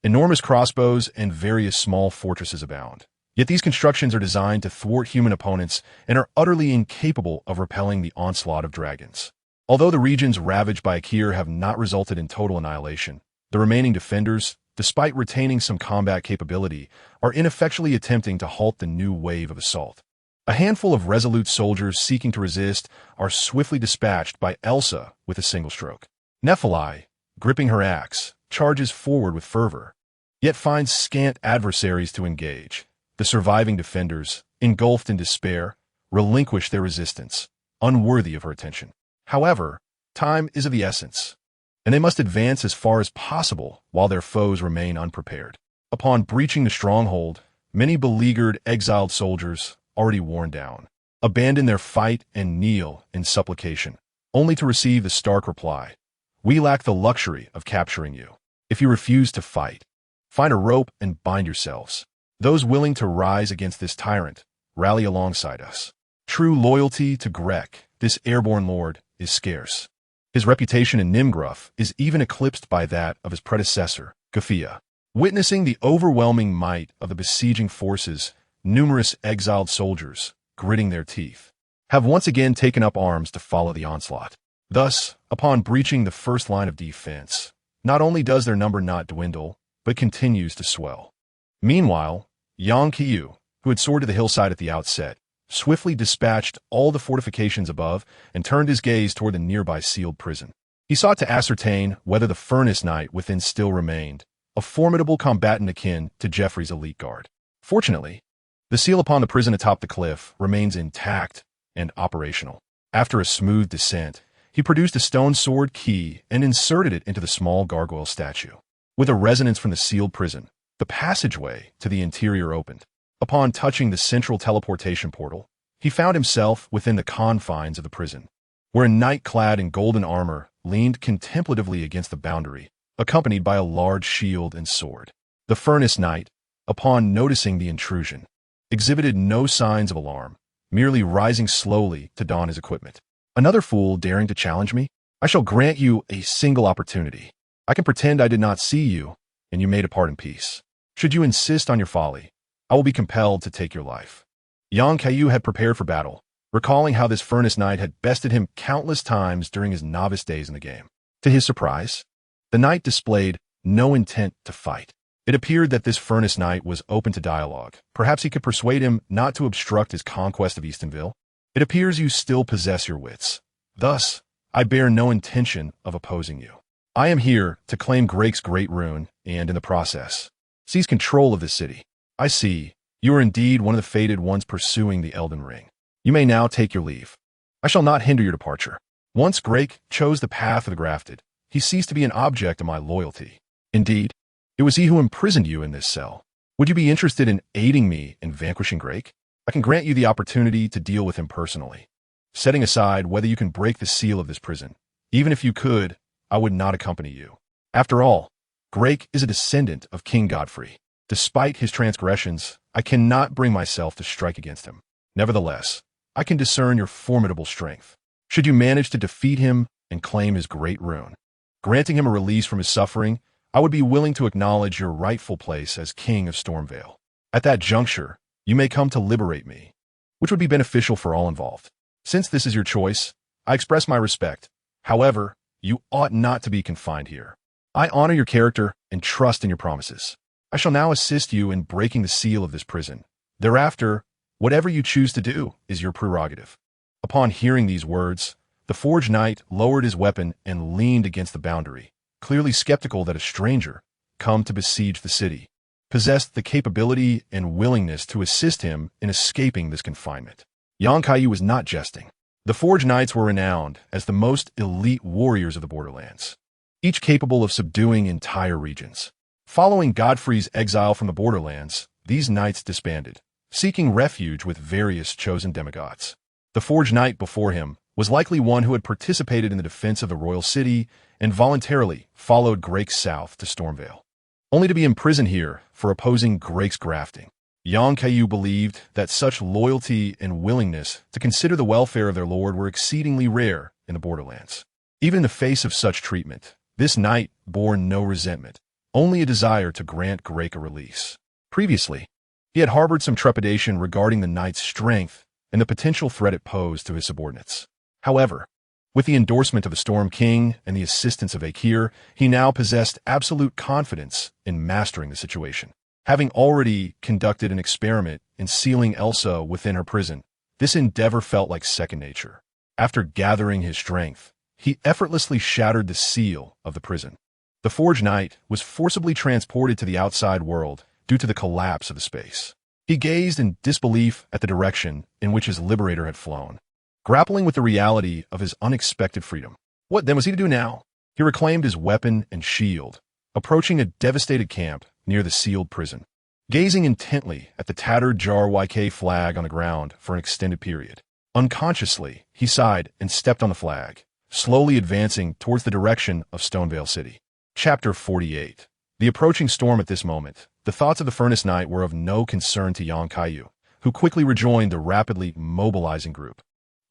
Enormous crossbows and various small fortresses abound. Yet these constructions are designed to thwart human opponents and are utterly incapable of repelling the onslaught of dragons. Although the regions ravaged by Akir have not resulted in total annihilation, the remaining defenders, despite retaining some combat capability, are ineffectually attempting to halt the new wave of assault. A handful of resolute soldiers seeking to resist are swiftly dispatched by Elsa with a single stroke. Nephilim, gripping her axe, charges forward with fervor, yet finds scant adversaries to engage. The surviving defenders, engulfed in despair, relinquish their resistance, unworthy of her attention. However, time is of the essence, and they must advance as far as possible while their foes remain unprepared. Upon breaching the stronghold, many beleaguered, exiled soldiers, already worn down, abandon their fight and kneel in supplication, only to receive the stark reply, "We lack the luxury of capturing you. If you refuse to fight, find a rope and bind yourselves. Those willing to rise against this tyrant, rally alongside us." True loyalty to Grek, this airborne lord, is scarce. His reputation in Nimgruff is even eclipsed by that of his predecessor, Gafia. Witnessing the overwhelming might of the besieging forces, numerous exiled soldiers, gritting their teeth, have once again taken up arms to follow the onslaught. Thus, upon breaching the first line of defense, not only does their number not dwindle, but continues to swell. Meanwhile, Kaiyu, who had soared to the hillside at the outset, swiftly dispatched all the fortifications above and turned his gaze toward the nearby sealed prison. He sought to ascertain whether the furnace knight within still remained, a formidable combatant akin to Jeffrey's elite guard. Fortunately, the seal upon the prison atop the cliff remains intact and operational. After a smooth descent, he produced a stone sword key and inserted it into the small gargoyle statue. With a resonance from the sealed prison, the passageway to the interior opened. Upon touching the central teleportation portal, he found himself within the confines of the prison, where a knight clad in golden armor leaned contemplatively against the boundary, accompanied by a large shield and sword. The furnace knight, upon noticing the intrusion, exhibited no signs of alarm, merely rising slowly to don his equipment. Another fool daring to challenge me? I shall grant you a single opportunity. I can pretend I did not see you, and you may depart in peace. Should you insist on your folly, I will be compelled to take your life. Young Kaiyu had prepared for battle, recalling how this furnace knight had bested him countless times during his novice days in the game. To his surprise, the knight displayed no intent to fight. It appeared that this furnace knight was open to dialogue. Perhaps he could persuade him not to obstruct his conquest of Eastonville. It appears you still possess your wits. Thus, I bear no intention of opposing you. I am here to claim Grake's great rune, and in the process, seize control of this city. I see, you are indeed one of the fated ones pursuing the Elden Ring. You may now take your leave. I shall not hinder your departure. Once Grake chose the path of the grafted, he ceased to be an object of my loyalty. Indeed, it was he who imprisoned you in this cell. Would you be interested in aiding me in vanquishing Grake? I can grant you the opportunity to deal with him personally, setting aside whether you can break the seal of this prison. Even if you could, I would not accompany you. After all, Grake is a descendant of King Godfrey. Despite his transgressions, I cannot bring myself to strike against him. Nevertheless, I can discern your formidable strength. Should you manage to defeat him and claim his great rune, granting him a release from his suffering, I would be willing to acknowledge your rightful place as King of Stormvale. At that juncture, you may come to liberate me, which would be beneficial for all involved. Since this is your choice, I express my respect. However, you ought not to be confined here. I honor your character and trust in your promises. I shall now assist you in breaking the seal of this prison. Thereafter, whatever you choose to do is your prerogative. Upon hearing these words, the Forge Knight lowered his weapon and leaned against the boundary, clearly skeptical that a stranger, come to besiege the city, possessed the capability and willingness to assist him in escaping this confinement. Yang Kaiyu was not jesting. The Forge Knights were renowned as the most elite warriors of the Borderlands, each capable of subduing entire regions. Following Godfrey's exile from the Borderlands, these knights disbanded, seeking refuge with various chosen demigods. The Forge Knight before him was likely one who had participated in the defense of the royal city and voluntarily followed Grake south to Stormvale, only to be imprisoned here for opposing Grake's grafting. Yang Kaiyu believed that such loyalty and willingness to consider the welfare of their lord were exceedingly rare in the Borderlands. Even in the face of such treatment, this knight bore no resentment, only a desire to grant Grake a release. Previously, he had harbored some trepidation regarding the knight's strength and the potential threat it posed to his subordinates. However, with the endorsement of the Storm King and the assistance of Akir, he now possessed absolute confidence in mastering the situation. Having already conducted an experiment in sealing Elsa within her prison, this endeavor felt like second nature. After gathering his strength, he effortlessly shattered the seal of the prison. The Forge Knight was forcibly transported to the outside world due to the collapse of the space. He gazed in disbelief at the direction in which his liberator had flown, grappling with the reality of his unexpected freedom. What then was he to do now? He reclaimed his weapon and shield, approaching a devastated camp near the sealed prison, gazing intently at the tattered Jar YK flag on the ground for an extended period. Unconsciously, he sighed and stepped on the flag, slowly advancing towards the direction of Stonevale City. Chapter 48. The approaching storm. At this moment, the thoughts of the Furnace Knight were of no concern to Yang Kaiyu, who quickly rejoined the rapidly mobilizing group.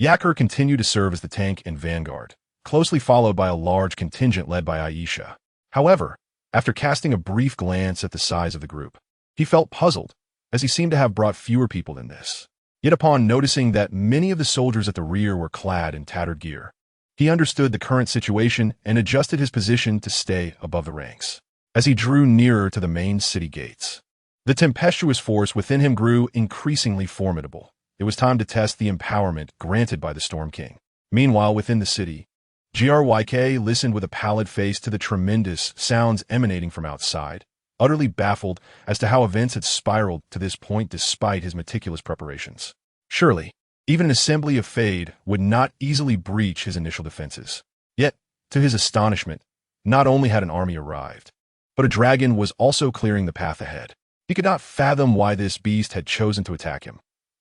Yakur continued to serve as the tank and vanguard, closely followed by a large contingent led by Aisha. However, after casting a brief glance at the size of the group, he felt puzzled, as he seemed to have brought fewer people than this. Yet upon noticing that many of the soldiers at the rear were clad in tattered gear, he understood the current situation and adjusted his position to stay above the ranks. As he drew nearer to the main city gates, the tempestuous force within him grew increasingly formidable. It was time to test the empowerment granted by the Storm King. Meanwhile, within the city, GRYK listened with a pallid face to the tremendous sounds emanating from outside, utterly baffled as to how events had spiraled to this point despite his meticulous preparations. Surely, even an assembly of Fade would not easily breach his initial defenses. Yet, to his astonishment, not only had an army arrived, but a dragon was also clearing the path ahead. He could not fathom why this beast had chosen to attack him.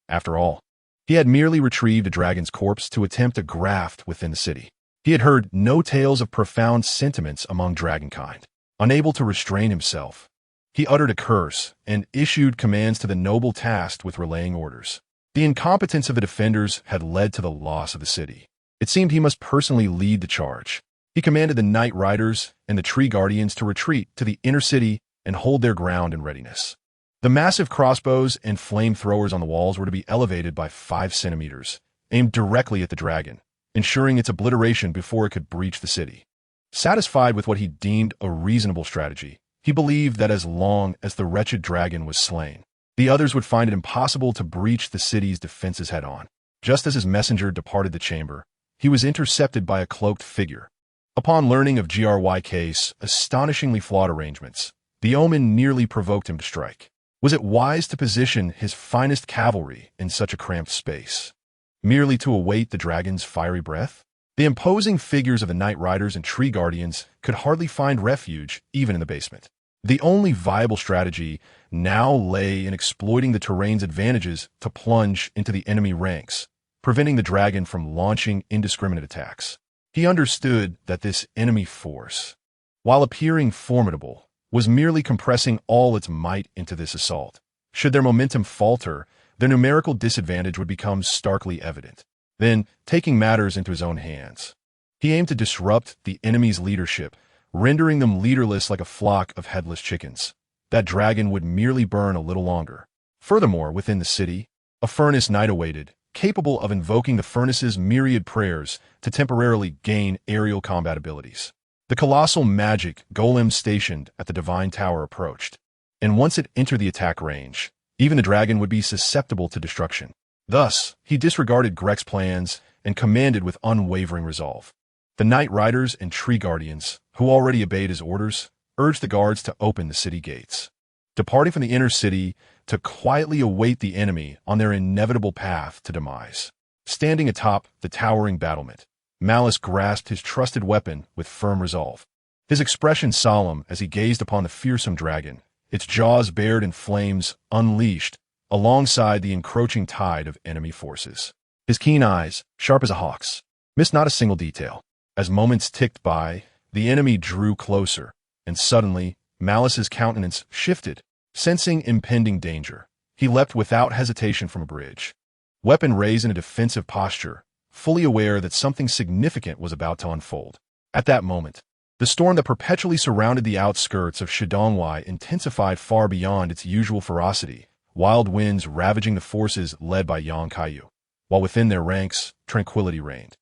After all, he had merely retrieved a dragon's corpse to attempt a graft within the city. He had heard no tales of profound sentiments among dragonkind. Unable to restrain himself, he uttered a curse and issued commands to the noble tasked with relaying orders. The incompetence of the defenders had led to the loss of the city. It seemed he must personally lead the charge. He commanded the Knight Riders and the Tree Guardians to retreat to the inner city and hold their ground in readiness. The massive crossbows and flamethrowers on the walls were to be elevated by 5 centimeters, aimed directly at the dragon, ensuring its obliteration before it could breach the city. Satisfied with what he deemed a reasonable strategy, he believed that as long as the wretched dragon was slain, the others would find it impossible to breach the city's defenses head-on. Just as his messenger departed the chamber, he was intercepted by a cloaked figure. Upon learning of GRYK's astonishingly flawed arrangements, the omen nearly provoked him to strike. Was it wise to position his finest cavalry in such a cramped space, merely to await the dragon's fiery breath? The imposing figures of the Knight Riders and Tree Guardians could hardly find refuge even in the basement. The only viable strategy now lay in exploiting the terrain's advantages to plunge into the enemy ranks, preventing the dragon from launching indiscriminate attacks. He understood that this enemy force, while appearing formidable, was merely compressing all its might into this assault. Should their momentum falter, their numerical disadvantage would become starkly evident. Then, taking matters into his own hands, he aimed to disrupt the enemy's leadership, rendering them leaderless like a flock of headless chickens. That dragon would merely burn a little longer. Furthermore, within the city, a furnace knight awaited, capable of invoking the furnace's myriad prayers to temporarily gain aerial combat abilities. The colossal magic golem stationed at the divine tower approached, and once it entered the attack range, even the dragon would be susceptible to destruction. Thus, he disregarded Grek's plans and commanded with unwavering resolve. The Knight Riders and Tree Guardians, who already obeyed his orders, urged the guards to open the city gates. Departing from the inner city to quietly await the enemy on their inevitable path to demise. Standing atop the towering battlement, Malice grasped his trusted weapon with firm resolve. His expression solemn as he gazed upon the fearsome dragon, its jaws bared and flames unleashed alongside the encroaching tide of enemy forces. His keen eyes, sharp as a hawk's, missed not a single detail. As moments ticked by, the enemy drew closer, and suddenly, Malice's countenance shifted. Sensing impending danger, he leapt without hesitation from a bridge, weapon raised in a defensive posture, fully aware that something significant was about to unfold. At that moment, the storm that perpetually surrounded the outskirts of Shidongwai intensified far beyond its usual ferocity, wild winds ravaging the forces led by Yang Kaiyu, while within their ranks, tranquility reigned.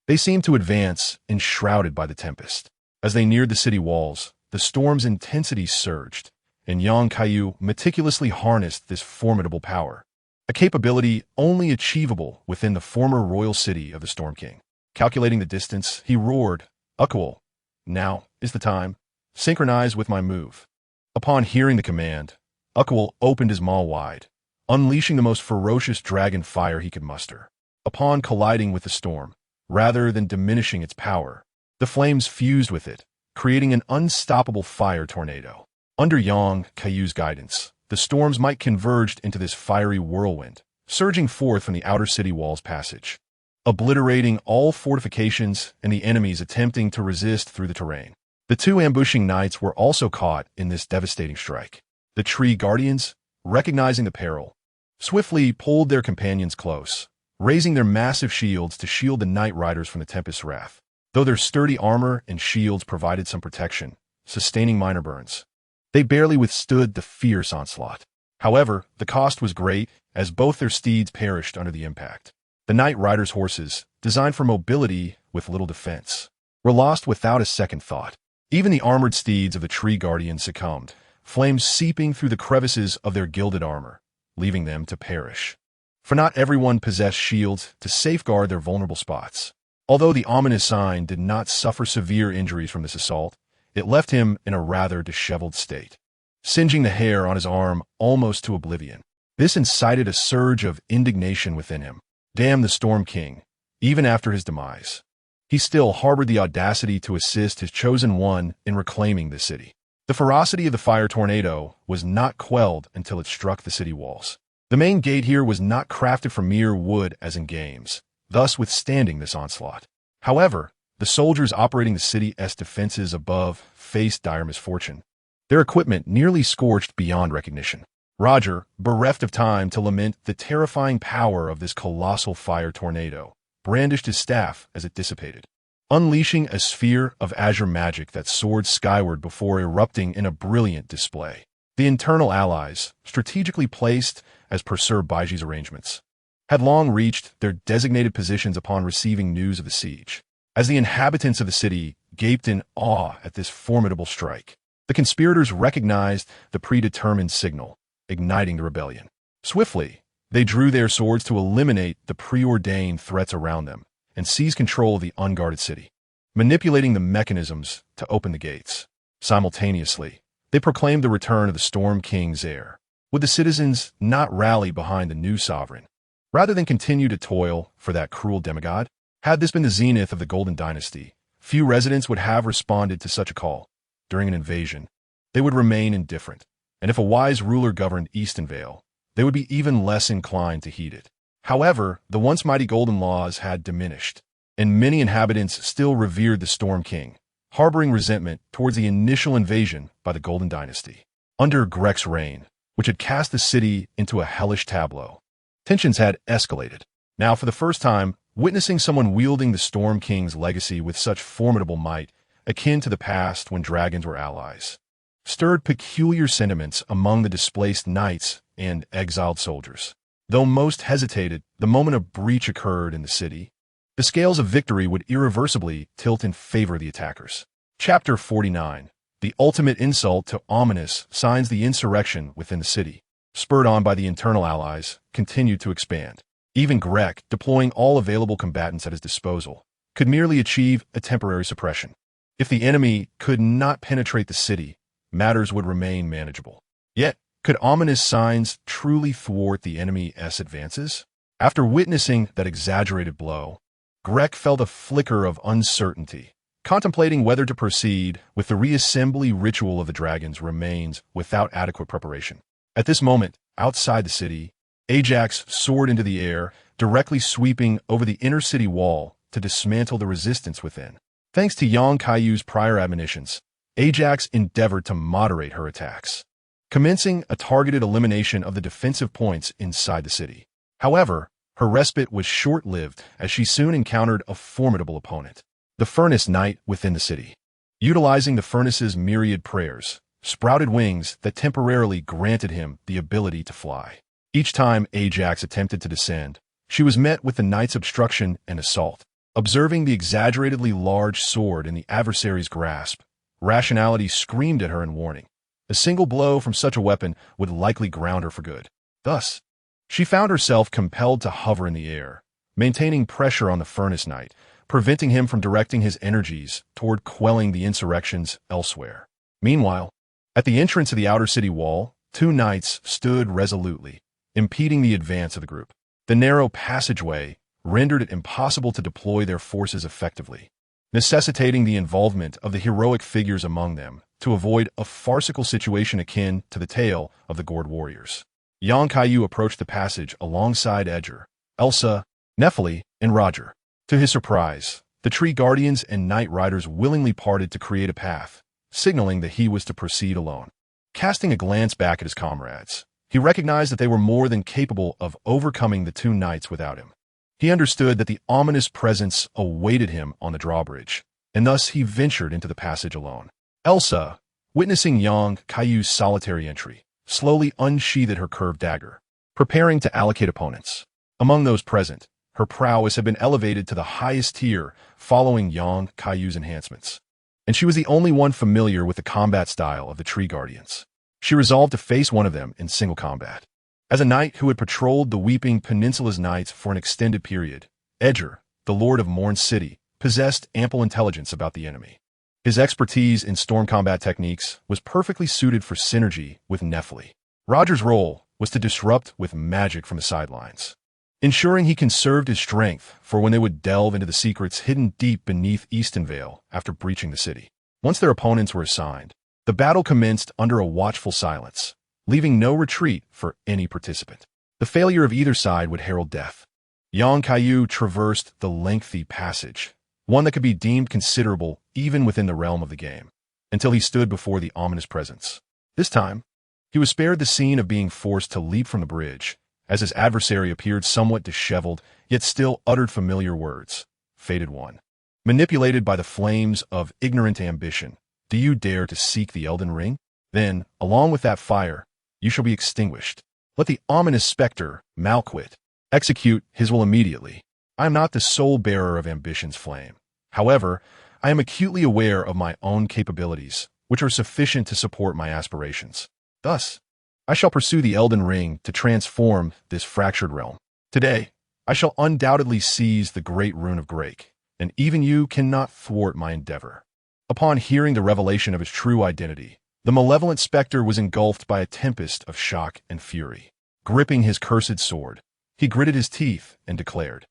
They seemed to advance, enshrouded by the tempest. As they neared the city walls, the storm's intensity surged, and Yang Kaiyu meticulously harnessed this formidable power, a capability only achievable within the former royal city of the Storm King. Calculating the distance, he roared, "Ukwal, now is the time. Synchronize with my move." Upon hearing the command, Ukwal opened his maw wide, unleashing the most ferocious dragon fire he could muster. Upon colliding with the storm, rather than diminishing its power, the flames fused with it, creating an unstoppable fire tornado. Under Yang Kaiyu's guidance, the storms might converge into this fiery whirlwind, surging forth from the outer city wall's passage, obliterating all fortifications and the enemies attempting to resist through the terrain. The 2 ambushing knights were also caught in this devastating strike. The Tree Guardians, recognizing the peril, swiftly pulled their companions close, raising their massive shields to shield the Knight Riders from the Tempest's wrath. Though their sturdy armor and shields provided some protection, sustaining minor burns, they barely withstood the fierce onslaught. However, the cost was great, as both their steeds perished under the impact. The Knight Riders' horses, designed for mobility with little defense, were lost without a second thought. Even the armored steeds of the Tree Guardians succumbed, flames seeping through the crevices of their gilded armor, leaving them to perish. For not everyone possessed shields to safeguard their vulnerable spots. Although the ominous sign did not suffer severe injuries from this assault, it left him in a rather disheveled state. singeing the hair on his arm almost to oblivion. This incited a surge of indignation within him. Damn the Storm King. Even after his demise, he still harbored the audacity to assist his chosen one in reclaiming the city. The ferocity of the fire tornado was not quelled until it struck the city walls. The main gate here was not crafted from mere wood as in games, thus withstanding this onslaught. However, the soldiers operating the city's defenses above faced dire misfortune. Their equipment nearly scorched beyond recognition. Roger, bereft of time to lament the terrifying power of this colossal fire tornado, brandished his staff as it dissipated, unleashing a sphere of azure magic that soared skyward before erupting in a brilliant display. The internal allies, strategically placed as per Sir Baiji's arrangements, had long reached their designated positions upon receiving news of the siege. As the inhabitants of the city gaped in awe at this formidable strike, the conspirators recognized the predetermined signal, igniting the rebellion. Swiftly, they drew their swords to eliminate the preordained threats around them and seize control of the unguarded city, manipulating the mechanisms to open the gates. Simultaneously, they proclaimed the return of the Storm King's heir. Would the citizens not rally behind the new sovereign, rather than continue to toil for that cruel demigod? Had this been the zenith of the Golden Dynasty, few residents would have responded to such a call. During an invasion, they would remain indifferent, and if a wise ruler governed Eastonvale, they would be even less inclined to heed it. However, the once mighty golden laws had diminished, and many inhabitants still revered the Storm King, harboring resentment towards the initial invasion by the Golden Dynasty. Under Grek's reign, which had cast the city into a hellish tableau, tensions had escalated. Now, for the first time, witnessing someone wielding the Storm King's legacy with such formidable might, akin to the past when dragons were allies, stirred peculiar sentiments among the displaced knights and exiled soldiers. Though most hesitated the moment a breach occurred in the city, the scales of victory would irreversibly tilt in favor of the attackers. Chapter 49. The ultimate insult to ominous signs. The insurrection within the city, spurred on by the internal allies, continued to expand. Even Grek, deploying all available combatants at his disposal, could merely achieve a temporary suppression. If the enemy could not penetrate the city, matters would remain manageable. Yet, could ominous signs truly thwart the enemy's advances? After witnessing that exaggerated blow, Grek felt a flicker of uncertainty. Contemplating whether to proceed with the reassembly ritual of the dragons remains without adequate preparation. At this moment, outside the city, Ajax soared into the air, directly sweeping over the inner city wall to dismantle the resistance within. Thanks to young Kaiyu's prior admonitions, Ajax endeavored to moderate her attacks, commencing a targeted elimination of the defensive points inside the city. However, her respite was short-lived as she soon encountered a formidable opponent, the Furnace Knight within the city. Utilizing the furnace's myriad prayers, sprouted wings that temporarily granted him the ability to fly. Each time Ajax attempted to descend, she was met with the knight's obstruction and assault. Observing the exaggeratedly large sword in the adversary's grasp, rationality screamed at her in warning. A single blow from such a weapon would likely ground her for good. Thus, she found herself compelled to hover in the air, maintaining pressure on the Furnace Knight, preventing him from directing his energies toward quelling the insurrections elsewhere. Meanwhile, at the entrance of the outer city wall, two knights stood resolutely, impeding the advance of the group. The narrow passageway rendered it impossible to deploy their forces effectively, necessitating the involvement of the heroic figures among them to avoid a farcical situation akin to the tale of the gored warriors. Young Kaiyu approached the passage alongside Edgar, Elsa, Nephili, and Roger. To his surprise, the tree guardians and knight riders willingly parted to create a path, signaling that he was to proceed alone. Casting a glance back at his comrades, he recognized that they were more than capable of overcoming the two knights without him. He understood that the ominous presence awaited him on the drawbridge, and thus he ventured into the passage alone. Elsa, witnessing young Kaiyu's solitary entry, slowly unsheathed her curved dagger, preparing to allocate opponents. Among those present, her prowess had been elevated to the highest tier following young Kaiyu's enhancements, and she was the only one familiar with the combat style of the Tree Guardians. She resolved to face one of them in single combat. As a knight who had patrolled the Weeping Peninsula's nights for an extended period, Edgar, the Lord of Morn City, possessed ample intelligence about the enemy. His expertise in storm combat techniques was perfectly suited for synergy with Nephili. Roger's role was to disrupt with magic from the sidelines, ensuring he conserved his strength for when they would delve into the secrets hidden deep beneath Eastonvale after breaching the city. Once their opponents were assigned, the battle commenced under a watchful silence, leaving no retreat for any participant. The failure of either side would herald death. Young Kaiyu traversed the lengthy passage, one that could be deemed considerable even within the realm of the game, until he stood before the ominous presence. This time, he was spared the scene of being forced to leap from the bridge, as his adversary appeared somewhat disheveled, yet still uttered familiar words. Fated one. Manipulated by the flames of ignorant ambition, do you dare to seek the Elden Ring? Then, along with that fire, you shall be extinguished. Let the ominous spectre, Malquit, execute his will immediately. I am not the sole bearer of ambition's flame. However, I am acutely aware of my own capabilities, which are sufficient to support my aspirations. Thus, I shall pursue the Elden Ring to transform this fractured realm. Today, I shall undoubtedly seize the great rune of Grake, and even you cannot thwart my endeavor. Upon hearing the revelation of his true identity, the malevolent spectre was engulfed by a tempest of shock and fury. Gripping his cursed sword, he gritted his teeth and declared,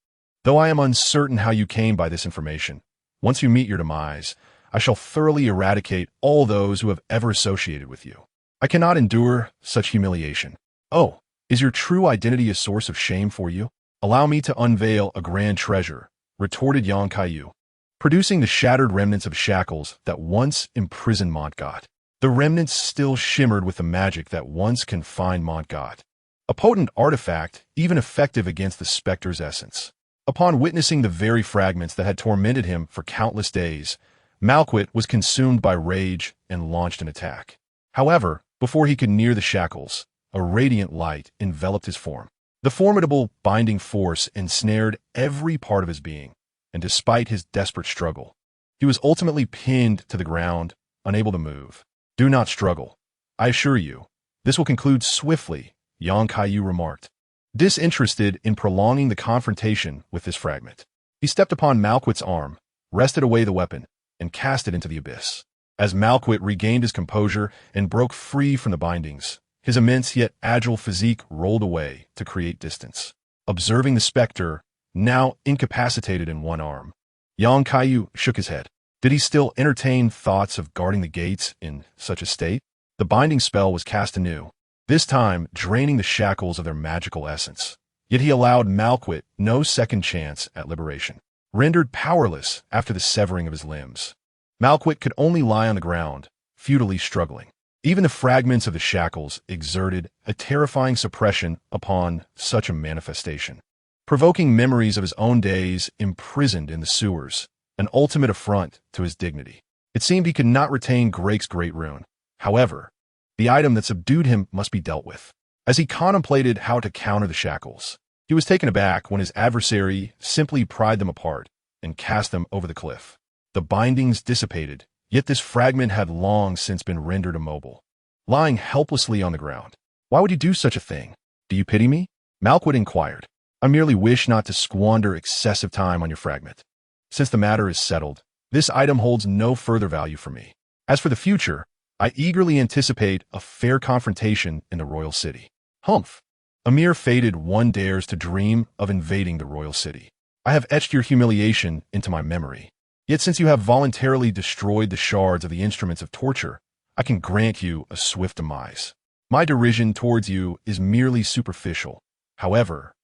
"Though I am uncertain how you came by this information, once you meet your demise, I shall thoroughly eradicate all those who have ever associated with you. I cannot endure such humiliation. Oh, is your true identity a source of shame for you? Allow me to unveil a grand treasure," retorted Yang Kaiyu, producing the shattered remnants of shackles that once imprisoned Montgot. The remnants still shimmered with the magic that once confined Montgot, a potent artifact even effective against the specter's essence. Upon witnessing the very fragments that had tormented him for countless days, Malquit was consumed by rage and launched an attack. However, before he could near the shackles, a radiant light enveloped his form. The formidable binding force ensnared every part of his being, and despite his desperate struggle, he was ultimately pinned to the ground, unable to move. "Do not struggle. I assure you, this will conclude swiftly," Yang Kaiyu remarked, disinterested in prolonging the confrontation with this fragment. He stepped upon Malquit's arm, wrested away the weapon, and cast it into the abyss. As Malquit regained his composure and broke free from the bindings, his immense yet agile physique rolled away to create distance. Observing the spectre, now incapacitated in one arm, Yang Kaiyu shook his head. Did he still entertain thoughts of guarding the gates in such a state? The binding spell was cast anew, this time draining the shackles of their magical essence. Yet he allowed Malquit no second chance at liberation. Rendered powerless after the severing of his limbs, Malquit could only lie on the ground, futilely struggling. Even the fragments of the shackles exerted a terrifying suppression upon such a manifestation, provoking memories of his own days imprisoned in the sewers, an ultimate affront to his dignity. It seemed he could not retain Grake's great rune. However, the item that subdued him must be dealt with. As he contemplated how to counter the shackles, he was taken aback when his adversary simply pried them apart and cast them over the cliff. The bindings dissipated, yet this fragment had long since been rendered immobile, lying helplessly on the ground. "Why would you do such a thing? Do you pity me?" Malquit inquired. "I merely wish not to squander excessive time on your fragment. Since the matter is settled, this item holds no further value for me. As for the future, I eagerly anticipate a fair confrontation in the royal city." "Humph! A mere fated one dares to dream of invading the royal city. I have etched your humiliation into my memory. Yet since you have voluntarily destroyed the shards of the instruments of torture, I can grant you a swift demise. My derision towards you is merely superficial. However,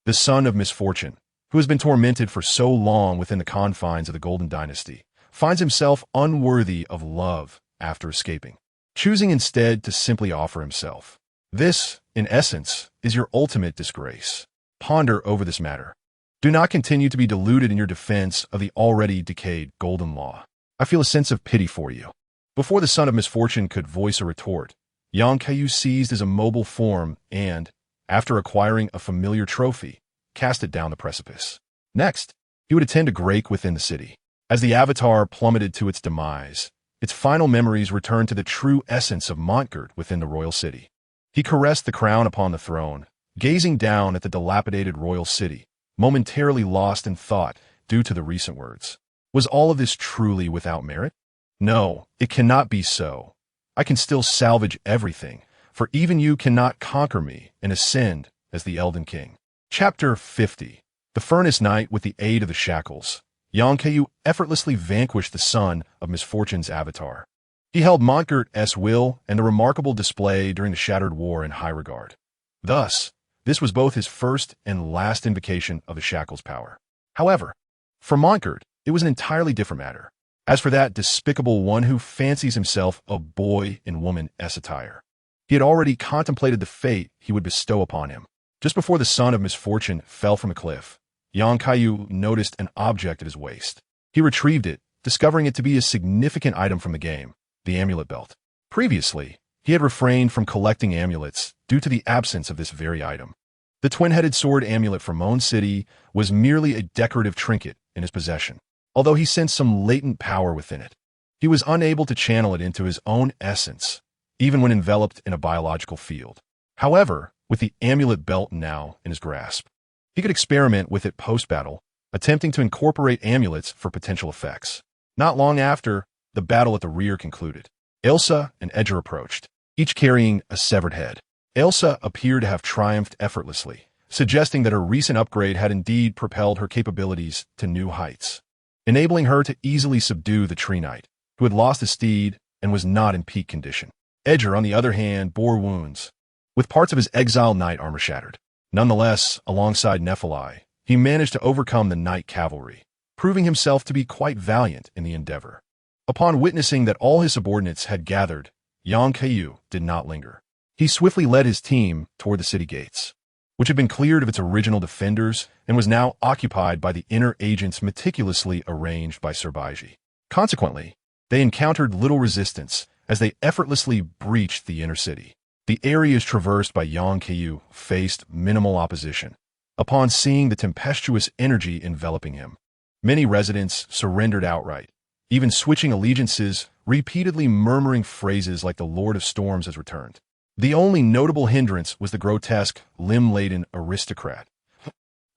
the son of misfortune, who has been tormented for so long within the confines of the Golden Dynasty, finds himself unworthy of love after escaping, choosing instead to simply offer himself. This, in essence, is your ultimate disgrace. Ponder over this matter. Do not continue to be deluded in your defense of the already decayed golden law. I feel a sense of pity for you." Before the son of misfortune could voice a retort, Yang Kaiyu seized his immobile form and, after acquiring a familiar trophy, cast it down the precipice. Next, he would attend to Grake within the city. As the avatar plummeted to its demise, its final memories returned to the true essence of Montgert within the royal city. He caressed the crown upon the throne, gazing down at the dilapidated royal city, momentarily lost in thought due to the recent words. Was all of this truly without merit? No, it cannot be so. I can still salvage everything, for even you cannot conquer me and ascend as the Elden King. Chapter 50. The Furnace Knight with the aid of the shackles. Kaiyu effortlessly vanquished the son of misfortune's avatar. He held Montgert's will and the remarkable display during the Shattered War in high regard. Thus, this was both his first and last invocation of the shackles' power. However, for Montgert, it was an entirely different matter. As for that despicable one who fancies himself a boy in woman's attire, he had already contemplated the fate he would bestow upon him. Just before the son of misfortune fell from a cliff, Kaiyu noticed an object at his waist. He retrieved it, discovering it to be a significant item from the game, the amulet belt. Previously, he had refrained from collecting amulets due to the absence of this very item. The twin-headed sword amulet from Moan City was merely a decorative trinket in his possession, although he sensed some latent power within it. He was unable to channel it into his own essence, even when enveloped in a biological field. However, with the amulet belt now in his grasp, he could experiment with it post-battle, attempting to incorporate amulets for potential effects. Not long after, the battle at the rear concluded. Elsa and Edgar approached, each carrying a severed head. Elsa appeared to have triumphed effortlessly, suggesting that her recent upgrade had indeed propelled her capabilities to new heights, enabling her to easily subdue the Tree Knight, who had lost his steed and was not in peak condition. Edgar, on the other hand, bore wounds, with parts of his exiled knight armor shattered. Nonetheless, alongside Nephilim, he managed to overcome the Knight Cavalry, proving himself to be quite valiant in the endeavor. Upon witnessing that all his subordinates had gathered, Kaiyu did not linger. He swiftly led his team toward the city gates, which had been cleared of its original defenders and was now occupied by the inner agents meticulously arranged by Sir Baiji. Consequently, they encountered little resistance as they effortlessly breached the inner city. The areas traversed by Kaiyu faced minimal opposition. Upon seeing the tempestuous energy enveloping him, many residents surrendered outright, even switching allegiances, repeatedly murmuring phrases like the Lord of Storms has returned. The only notable hindrance was the grotesque, limb-laden aristocrat.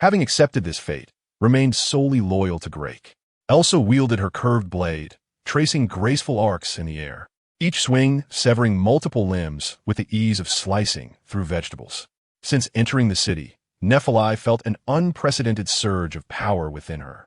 Having accepted this fate, remained solely loyal to Grake. Elsa wielded her curved blade, tracing graceful arcs in the air, each swing severing multiple limbs with the ease of slicing through vegetables. Since entering the city, Nephilim felt an unprecedented surge of power within her,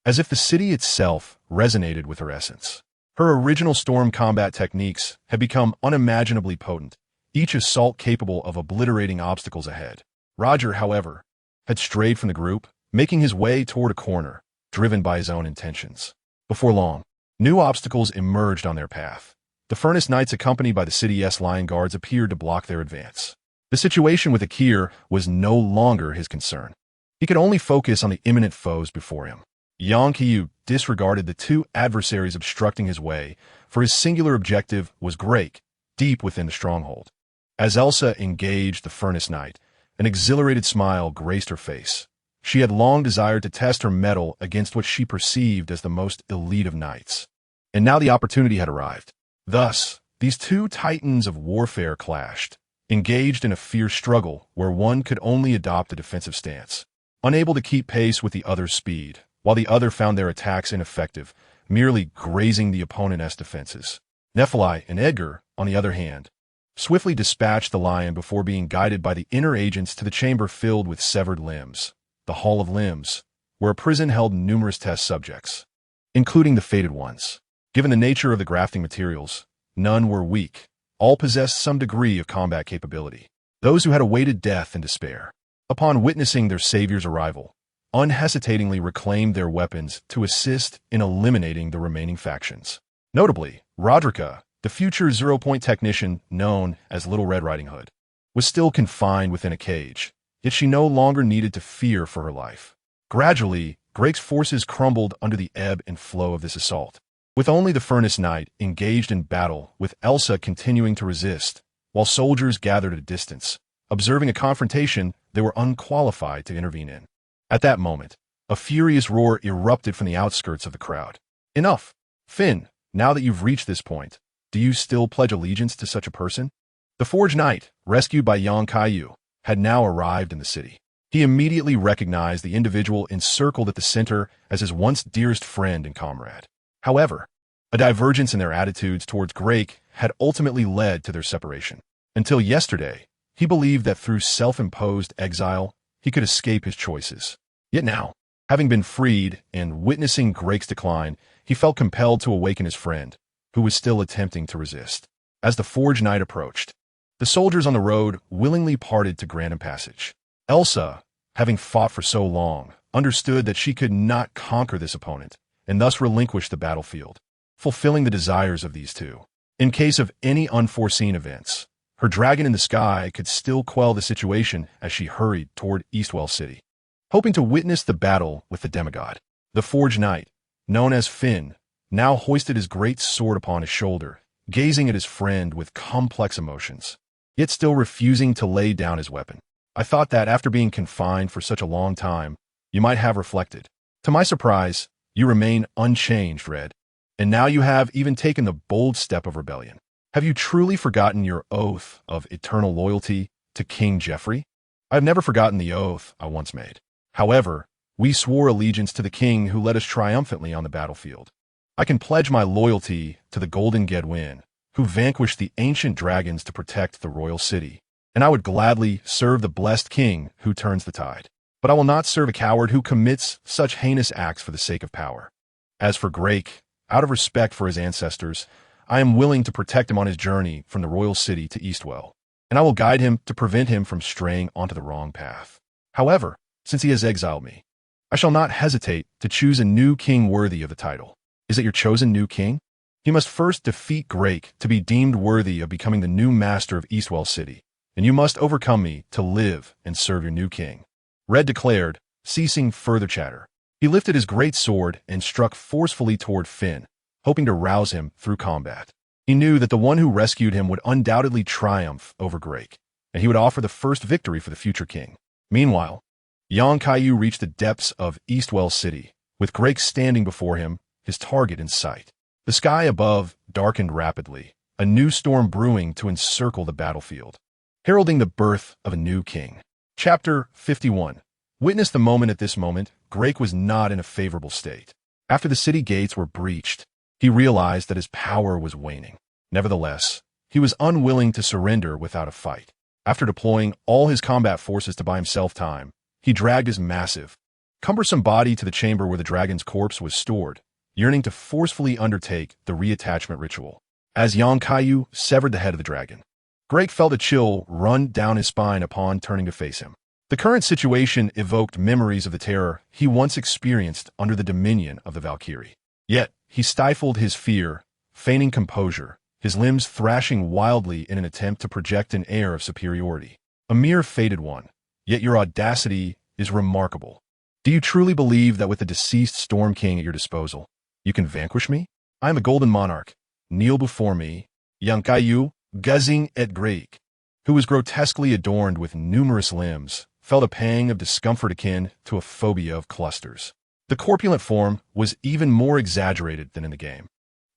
as if the city itself resonated with her essence. Her original storm combat techniques had become unimaginably potent, each assault capable of obliterating obstacles ahead. Roger, however, had strayed from the group, making his way toward a corner, driven by his own intentions. Before long, new obstacles emerged on their path. The Furnace Knights, accompanied by the city's lion guards, appeared to block their advance. The situation with Akir was no longer his concern. He could only focus on the imminent foes before him. Kaiyu disregarded the two adversaries obstructing his way, for his singular objective was Grake, deep within the stronghold. As Elsa engaged the Furnace Knight, an exhilarated smile graced her face. She had long desired to test her mettle against what she perceived as the most elite of knights, and now the opportunity had arrived. Thus, these two titans of warfare clashed, engaged in a fierce struggle where one could only adopt a defensive stance, unable to keep pace with the other's speed, while the other found their attacks ineffective, merely grazing the opponent's defenses. Nephilim and Edgar, on the other hand, swiftly dispatched the lion before being guided by the inner agents to the chamber filled with severed limbs, the Hall of Limbs, where a prison held numerous test subjects, including the fated ones. Given the nature of the grafting materials, none were weak. All possessed some degree of combat capability. Those who had awaited death and despair, upon witnessing their savior's arrival, unhesitatingly reclaimed their weapons to assist in eliminating the remaining factions. Notably, Roderica, the future zero-point technician known as Little Red Riding Hood, was still confined within a cage, yet she no longer needed to fear for her life. Gradually, Grake's forces crumbled under the ebb and flow of this assault, with only the Furnace Knight engaged in battle, with Elsa continuing to resist, while soldiers gathered at a distance, observing a confrontation they were unqualified to intervene in. At that moment, a furious roar erupted from the outskirts of the crowd. Enough! Finn, now that you've reached this point, do you still pledge allegiance to such a person? The Forge Knight, rescued by Kaiyu, had now arrived in the city. He immediately recognized the individual encircled at the center as his once dearest friend and comrade. However, A divergence in their attitudes towards Grake had ultimately led to their separation. Until yesterday, he believed that through self-imposed exile, he could escape his choices. Yet now, having been freed and witnessing Grake's decline, he felt compelled to awaken his friend, who was still attempting to resist. As the Forge Night approached, the soldiers on the road willingly parted to grant him passage. Elsa, having fought for so long, understood that she could not conquer this opponent, and thus relinquished the battlefield, fulfilling the desires of these two. In case of any unforeseen events, her dragon in the sky could still quell the situation as she hurried toward Eastwell City. Hoping to witness the battle with the demigod, the Forge Knight, known as Finn, now hoisted his great sword upon his shoulder, gazing at his friend with complex emotions, yet still refusing to lay down his weapon. I thought that after being confined for such a long time, you might have reflected. To my surprise, you remain unchanged, Red. And now you have even taken the bold step of rebellion. Have you truly forgotten your oath of eternal loyalty to King Geoffrey? I have never forgotten the oath I once made. However, we swore allegiance to the king who led us triumphantly on the battlefield. I can pledge my loyalty to the Golden Gedwin, who vanquished the ancient dragons to protect the royal city, and I would gladly serve the blessed king who turns the tide. But I will not serve a coward who commits such heinous acts for the sake of power. As for Grake, out of respect for his ancestors, I am willing to protect him on his journey from the royal city to Eastwell, and I will guide him to prevent him from straying onto the wrong path. However, since he has exiled me, I shall not hesitate to choose a new king worthy of the title. Is it your chosen new king? He must first defeat Grake to be deemed worthy of becoming the new master of Eastwell City, and you must overcome me to live and serve your new king. Red declared, ceasing further chatter. He lifted his great sword and struck forcefully toward Finn, hoping to rouse him through combat. He knew that the one who rescued him would undoubtedly triumph over Grake, and he would offer the first victory for the future king. Meanwhile, young Kaiyu reached the depths of Eastwell City, with Grake standing before him, his target in sight. The sky above darkened rapidly, a new storm brewing to encircle the battlefield, heralding the birth of a new king. Chapter 51. Witness the moment. At this moment, Grake was not in a favorable state. After the city gates were breached, he realized that his power was waning. Nevertheless, he was unwilling to surrender without a fight. After deploying all his combat forces to buy himself time, he dragged his massive, cumbersome body to the chamber where the dragon's corpse was stored, yearning to forcefully undertake the reattachment ritual. As Yang Kaiyu severed the head of the dragon, Grake felt a chill run down his spine upon turning to face him. The current situation evoked memories of the terror he once experienced under the dominion of the Valkyrie. Yet, he stifled his fear, feigning composure, his limbs thrashing wildly in an attempt to project an air of superiority. A mere fated one, yet your audacity is remarkable. Do you truly believe that with the deceased Storm King at your disposal, you can vanquish me? I am a golden monarch. Kneel before me, young Kaiyu, guzzing at Grake, who was grotesquely adorned with numerous limbs, felt a pang of discomfort akin to a phobia of clusters. The corpulent form was even more exaggerated than in the game,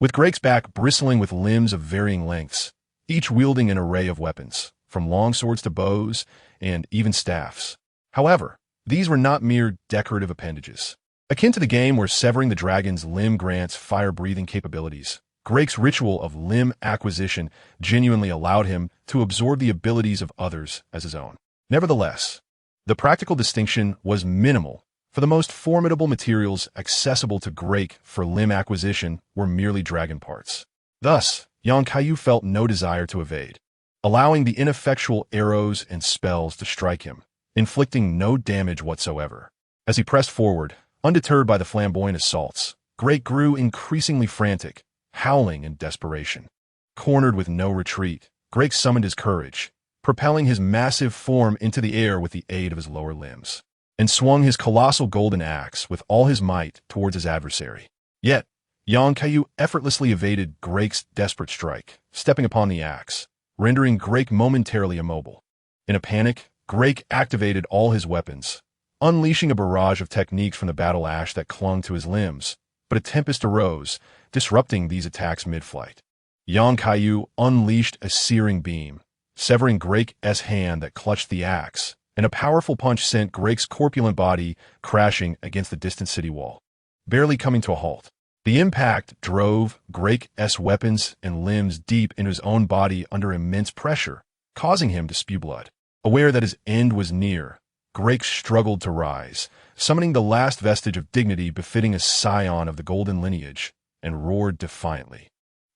with Grake's back bristling with limbs of varying lengths, each wielding an array of weapons, from long swords to bows and even staffs. However, these were not mere decorative appendages. Akin to the game where severing the dragon's limb grants fire-breathing capabilities, Grake's ritual of limb acquisition genuinely allowed him to absorb the abilities of others as his own. Nevertheless, the practical distinction was minimal, for the most formidable materials accessible to Grake for limb acquisition were merely dragon parts. Thus, young Kaiyu felt no desire to evade, allowing the ineffectual arrows and spells to strike him, inflicting no damage whatsoever. As he pressed forward, undeterred by the flamboyant assaults, Grake grew increasingly frantic, howling in desperation. Cornered with no retreat, Grake summoned his courage, propelling his massive form into the air with the aid of his lower limbs, and swung his colossal golden axe with all his might towards his adversary. Yet, young Kaiyu effortlessly evaded Grake's desperate strike, stepping upon the axe, rendering Grake momentarily immobile. In a panic, Grake activated all his weapons, unleashing a barrage of techniques from the battle ash that clung to his limbs, but a tempest arose, disrupting these attacks mid-flight. Young Kaiyu unleashed a searing beam, severing Grake's hand that clutched the axe, and a powerful punch sent Grake's corpulent body crashing against the distant city wall, barely coming to a halt. The impact drove Grake's weapons and limbs deep into his own body under immense pressure, causing him to spew blood. Aware that his end was near, Grake struggled to rise, summoning the last vestige of dignity befitting a scion of the golden lineage, and roared defiantly.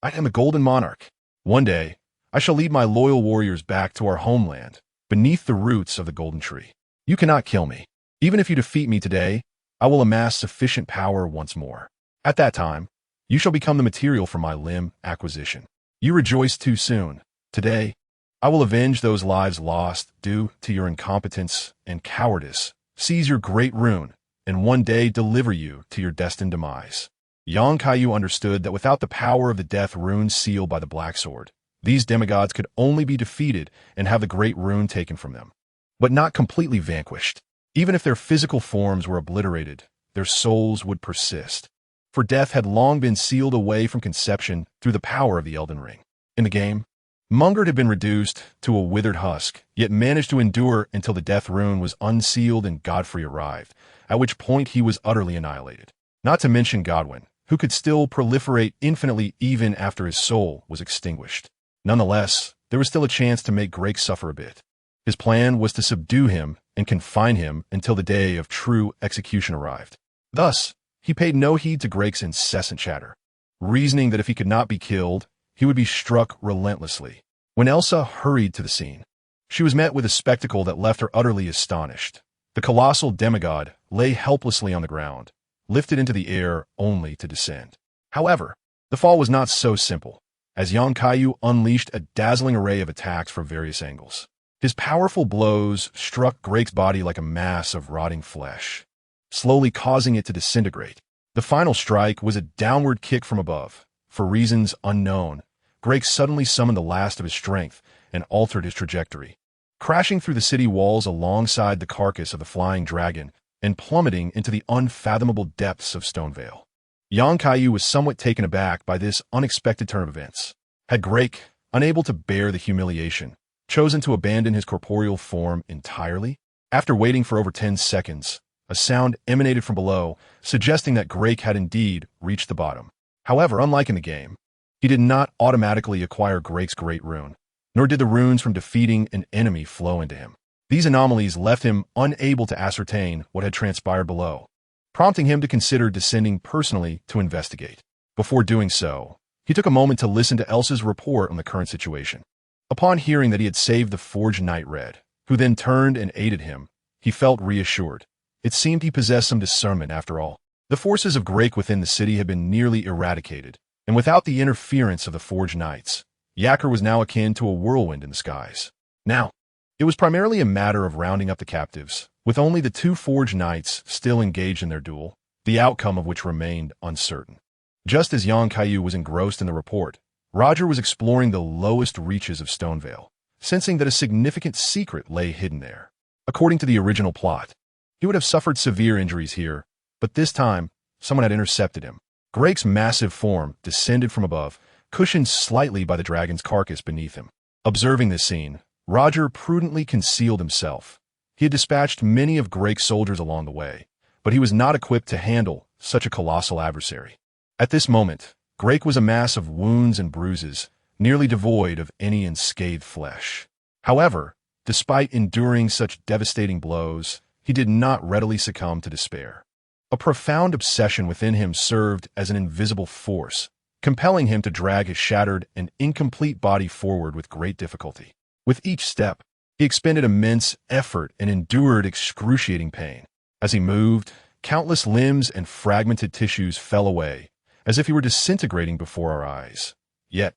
I am a golden monarch. One day, I shall lead my loyal warriors back to our homeland, beneath the roots of the golden tree. You cannot kill me. Even if you defeat me today, I will amass sufficient power once more. At that time, you shall become the material for my limb acquisition. You rejoice too soon. Today, I will avenge those lives lost due to your incompetence and cowardice, seize your great rune, and one day deliver you to your destined demise. Young Kaiyu understood that without the power of the death rune sealed by the Black Sword, these demigods could only be defeated and have the great rune taken from them, but not completely vanquished. Even if their physical forms were obliterated, their souls would persist, for death had long been sealed away from conception through the power of the Elden Ring. In the game, Mungard had been reduced to a withered husk, yet managed to endure until the death rune was unsealed and Godfrey arrived, at which point he was utterly annihilated. Not to mention Godwyn, who could still proliferate infinitely even after his soul was extinguished. Nonetheless, there was still a chance to make Grake suffer a bit. His plan was to subdue him and confine him until the day of true execution arrived. Thus, he paid no heed to Grake's incessant chatter, reasoning that if he could not be killed, he would be struck relentlessly. When Elsa hurried to the scene, she was met with a spectacle that left her utterly astonished. The colossal demigod lay helplessly on the ground, lifted into the air only to descend. However, the fall was not so simple, as Yang Kaiyu unleashed a dazzling array of attacks from various angles. His powerful blows struck Grake's body like a mass of rotting flesh, slowly causing it to disintegrate. The final strike was a downward kick from above. For reasons unknown, Grake suddenly summoned the last of his strength and altered his trajectory, crashing through the city walls alongside the carcass of the flying dragon and plummeting into the unfathomable depths of Stonevale. Yang Kaiyu was somewhat taken aback by this unexpected turn of events. Had Grake, unable to bear the humiliation, chosen to abandon his corporeal form entirely? After waiting for over 10 seconds, a sound emanated from below, suggesting that Grake had indeed reached the bottom. However, unlike in the game, he did not automatically acquire Grake's great rune, nor did the runes from defeating an enemy flow into him. These anomalies left him unable to ascertain what had transpired below, prompting him to consider descending personally to investigate. Before doing so, he took a moment to listen to Elsa's report on the current situation. Upon hearing that he had saved the Forged Knight Red, who then turned and aided him, he felt reassured. It seemed he possessed some discernment after all. The forces of Grake within the city had been nearly eradicated, and without the interference of the Forged Knights, Yacker was now akin to a whirlwind in the skies. Now, it was primarily a matter of rounding up the captives, with only the 2 Forged Knights still engaged in their duel, the outcome of which remained uncertain. Just as Yang Kaiyu was engrossed in the report, Roger was exploring the lowest reaches of Stonevale, sensing that a significant secret lay hidden there. According to the original plot, he would have suffered severe injuries here, but this time, someone had intercepted him. Grake's massive form descended from above, cushioned slightly by the dragon's carcass beneath him. Observing this scene, Roger prudently concealed himself. He had dispatched many of Grake's soldiers along the way, but he was not equipped to handle such a colossal adversary. At this moment, Grake was a mass of wounds and bruises, nearly devoid of any unscathed flesh. However, despite enduring such devastating blows, he did not readily succumb to despair. A profound obsession within him served as an invisible force, compelling him to drag his shattered and incomplete body forward with great difficulty. With each step, he expended immense effort and endured excruciating pain. As he moved, countless limbs and fragmented tissues fell away, as if he were disintegrating before our eyes. Yet,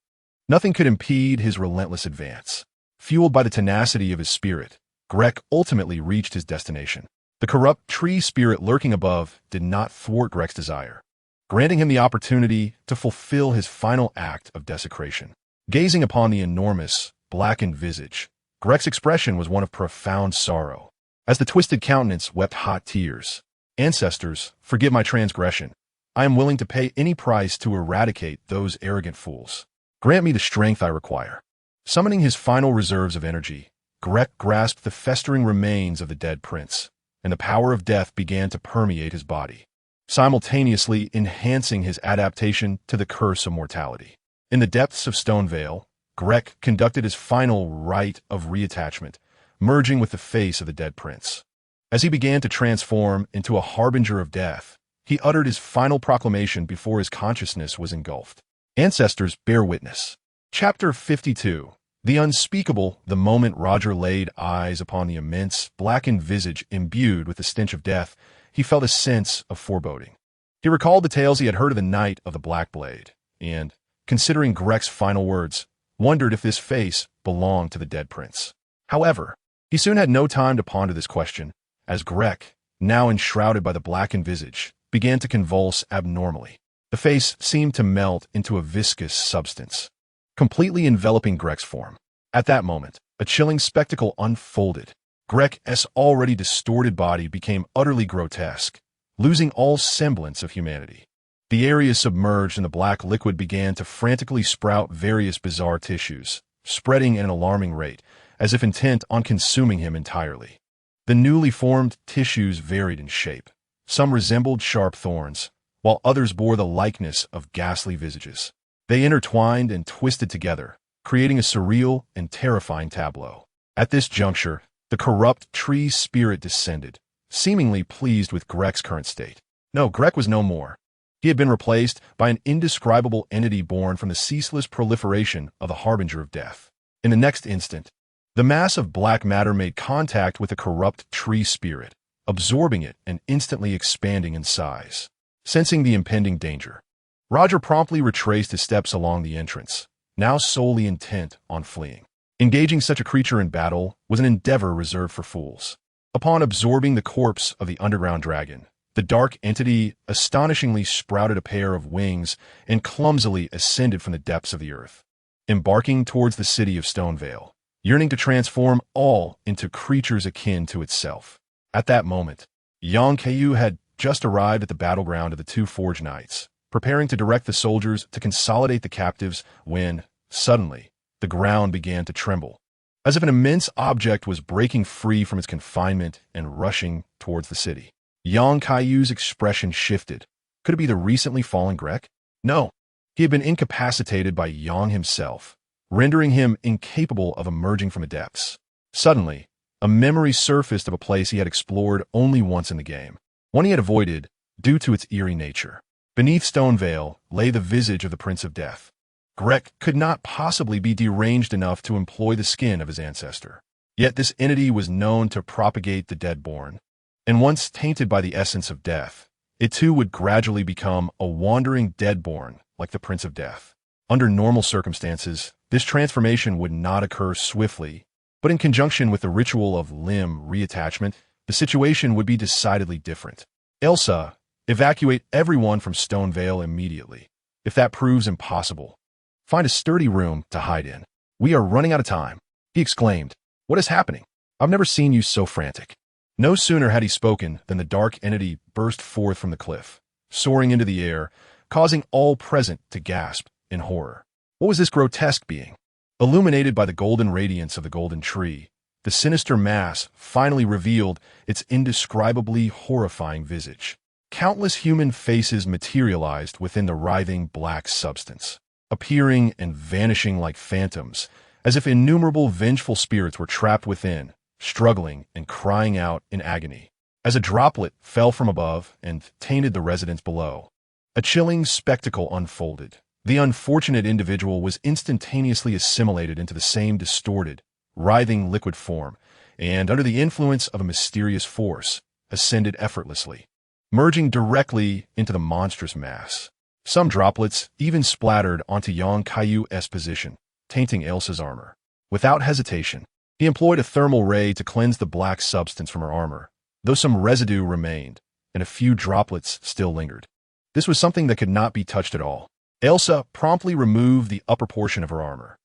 nothing could impede his relentless advance. Fueled by the tenacity of his spirit, Grek ultimately reached his destination. The corrupt tree spirit lurking above did not thwart Grek's desire, granting him the opportunity to fulfill his final act of desecration. Gazing upon the enormous, blackened visage, Grek's expression was one of profound sorrow. As the twisted countenance wept hot tears, "Ancestors, forgive my transgression. I am willing to pay any price to eradicate those arrogant fools. Grant me the strength I require." Summoning his final reserves of energy, Grek grasped the festering remains of the dead prince, and the power of death began to permeate his body. simultaneously enhancing his adaptation to the curse of mortality. In the depths of Stonevale, Grek conducted his final rite of reattachment, merging with the face of the dead prince. As he began to transform into a harbinger of death, he uttered his final proclamation before his consciousness was engulfed. Ancestors bear witness. Chapter 52. The unspeakable. The moment Roger laid eyes upon the immense, blackened visage imbued with the stench of death, he felt a sense of foreboding. He recalled the tales he had heard of the Night of the Black Blade, and, considering Grek's final words, wondered if this face belonged to the dead prince. However, he soon had no time to ponder this question, as Grek, now enshrouded by the blackened visage, began to convulse abnormally. The face seemed to melt into a viscous substance, completely enveloping Grek's form. At that moment, a chilling spectacle unfolded. Grek's already distorted body became utterly grotesque, losing all semblance of humanity. The area submerged in the black liquid began to frantically sprout various bizarre tissues, spreading at an alarming rate, as if intent on consuming him entirely. The newly formed tissues varied in shape. Some resembled sharp thorns, while others bore the likeness of ghastly visages. They intertwined and twisted together, creating a surreal and terrifying tableau. At this juncture, the corrupt tree spirit descended, seemingly pleased with Grek's current state. No, Grek was no more. He had been replaced by an indescribable entity born from the ceaseless proliferation of the harbinger of death. In the next instant, the mass of black matter made contact with the corrupt tree spirit, absorbing it and instantly expanding in size. Sensing the impending danger, Roger promptly retraced his steps along the entrance, now solely intent on fleeing. Engaging such a creature in battle was an endeavor reserved for fools. Upon absorbing the corpse of the underground dragon, the dark entity astonishingly sprouted a pair of wings and clumsily ascended from the depths of the earth, embarking towards the city of Stonevale, yearning to transform all into creatures akin to itself. At that moment, young Kaiyu had just arrived at the battleground of the two Forge Knights, preparing to direct the soldiers to consolidate the captives when, suddenly, the ground began to tremble, as if an immense object was breaking free from its confinement and rushing towards the city. Yang Kaiyu's expression shifted. Could it be the recently fallen Grek? No. He had been incapacitated by Yang himself, rendering him incapable of emerging from the depths. Suddenly, a memory surfaced of a place he had explored only once in the game, one he had avoided due to its eerie nature. Beneath Stonevale lay the visage of the Prince of Death. Grek could not possibly be deranged enough to employ the skin of his ancestor. Yet this entity was known to propagate the deadborn, and once tainted by the essence of death, it too would gradually become a wandering deadborn like the Prince of Death. Under normal circumstances, this transformation would not occur swiftly, but in conjunction with the ritual of limb reattachment, the situation would be decidedly different. Elsa, evacuate everyone from Stonevale immediately. If that proves impossible, find a sturdy room to hide in. We are running out of time, he exclaimed. What is happening? I've never seen you so frantic. No sooner had he spoken than the dark entity burst forth from the cliff, soaring into the air, causing all present to gasp in horror. What was this grotesque being? Illuminated by the golden radiance of the golden tree, the sinister mass finally revealed its indescribably horrifying visage. Countless human faces materialized within the writhing black substance, appearing and vanishing like phantoms, as if innumerable vengeful spirits were trapped within, struggling and crying out in agony. As a droplet fell from above and tainted the residents below, a chilling spectacle unfolded. The unfortunate individual was instantaneously assimilated into the same distorted, writhing liquid form, and under the influence of a mysterious force, ascended effortlessly, merging directly into the monstrous mass. Some droplets even splattered onto Yang Kaiyu's position, tainting Elsa's armor. Without hesitation, he employed a thermal ray to cleanse the black substance from her armor, though some residue remained, and a few droplets still lingered. This was something that could not be touched at all. Elsa promptly removed the upper portion of her armor.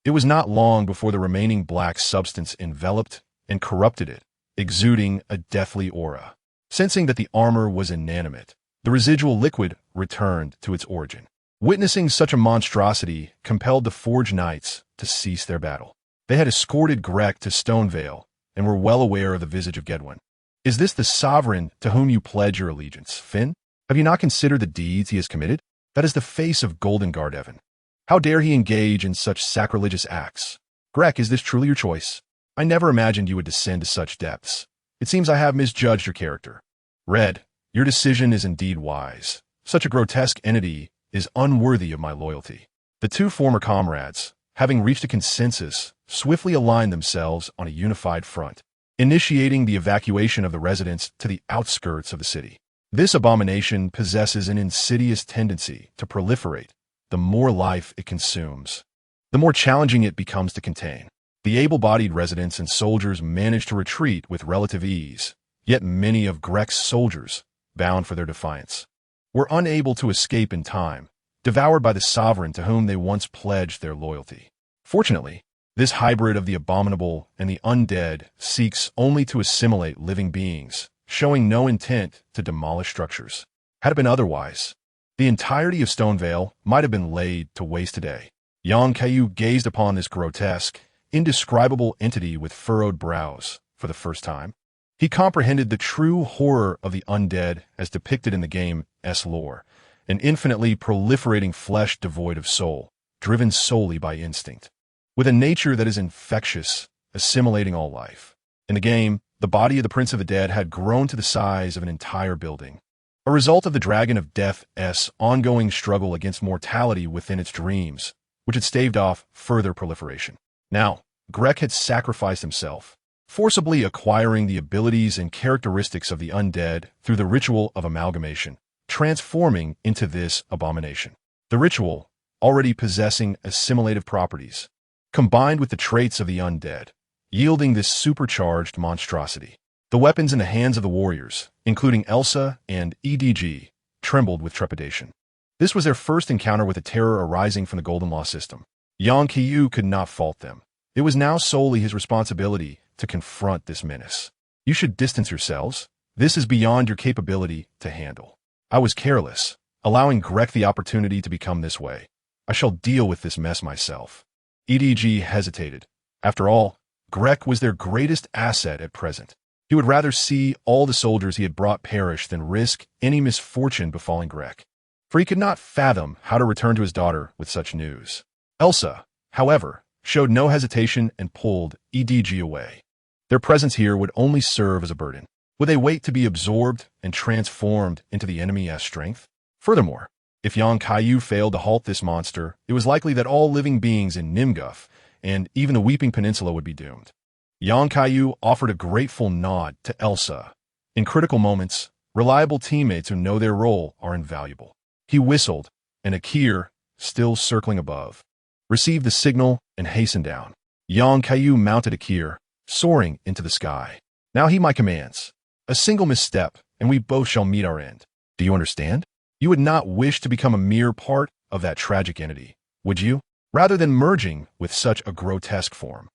It was not long before the remaining black substance enveloped and corrupted it, exuding a deathly aura. Sensing that the armor was inanimate, the residual liquid returned to its origin. Witnessing such a monstrosity compelled the Forge Knights to cease their battle. They had escorted Grek to Stonevale and were well aware of the visage of Gedwin. Is this the sovereign to whom you pledge your allegiance, Finn? Have you not considered the deeds he has committed? That is the face of Golden Guard Evan. How dare he engage in such sacrilegious acts? Grek, is this truly your choice? I never imagined you would descend to such depths. It seems I have misjudged your character. Red, your decision is indeed wise. Such a grotesque entity is unworthy of my loyalty. The two former comrades, having reached a consensus, swiftly aligned themselves on a unified front, initiating the evacuation of the residents to the outskirts of the city. This abomination possesses an insidious tendency to proliferate. The more life it consumes, the more challenging it becomes to contain. The able-bodied residents and soldiers manage to retreat with relative ease, yet many of Grek's soldiers, bound for their defiance, were unable to escape in time, devoured by the sovereign to whom they once pledged their loyalty. Fortunately, this hybrid of the abominable and the undead seeks only to assimilate living beings, showing no intent to demolish structures. Had it been otherwise, the entirety of Stonevale might have been laid to waste today. Young Kaiyu gazed upon this grotesque, indescribable entity with furrowed brows for the first time. He comprehended the true horror of the undead as depicted in the game's lore, an infinitely proliferating flesh devoid of soul, driven solely by instinct, with a nature that is infectious, assimilating all life. In the game, the body of the Prince of the Dead had grown to the size of an entire building, a result of the Dragon of Death's ongoing struggle against mortality within its dreams, which had staved off further proliferation. Now, Grek had sacrificed himself, forcibly acquiring the abilities and characteristics of the undead through the ritual of amalgamation, transforming into this abomination. The ritual, already possessing assimilative properties, combined with the traits of the undead, yielding this supercharged monstrosity. The weapons in the hands of the warriors, including Elsa and EDG, trembled with trepidation. This was their first encounter with a terror arising from the Golden Law system. Yang Kaiyu could not fault them. It was now solely his responsibility to confront this menace. You should distance yourselves. This is beyond your capability to handle. I was careless, allowing Grek the opportunity to become this way. I shall deal with this mess myself. EDG hesitated. After all, Grek was their greatest asset at present. He would rather see all the soldiers he had brought perish than risk any misfortune befalling Grek, for he could not fathom how to return to his daughter with such news. Elsa, however, showed no hesitation and pulled EDG away. Their presence here would only serve as a burden. Would they wait to be absorbed and transformed into the enemy's strength? Furthermore, if Yang Kaiyu failed to halt this monster, it was likely that all living beings in Nimguf and even the Weeping Peninsula would be doomed. Yang Kaiyu offered a grateful nod to Elsa. In critical moments, reliable teammates who know their role are invaluable. He whistled, and Akir, still circling above, received the signal and hastened down. Yang Kaiyu mounted Akir, soaring into the sky. Now heed my commands. A single misstep, and we both shall meet our end. Do you understand? You would not wish to become a mere part of that tragic entity, would you? Rather than merging with such a grotesque form,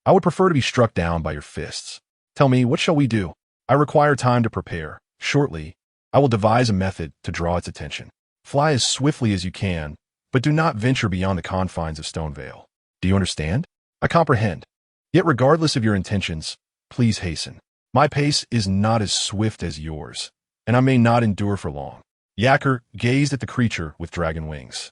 I would prefer to be struck down by your fists. Tell me, what shall we do? I require time to prepare. Shortly, I will devise a method to draw its attention. Fly as swiftly as you can, but do not venture beyond the confines of Stonevale. Do you understand? I comprehend. Yet regardless of your intentions, please hasten. My pace is not as swift as yours, and I may not endure for long. Yacker gazed at the creature with dragon wings.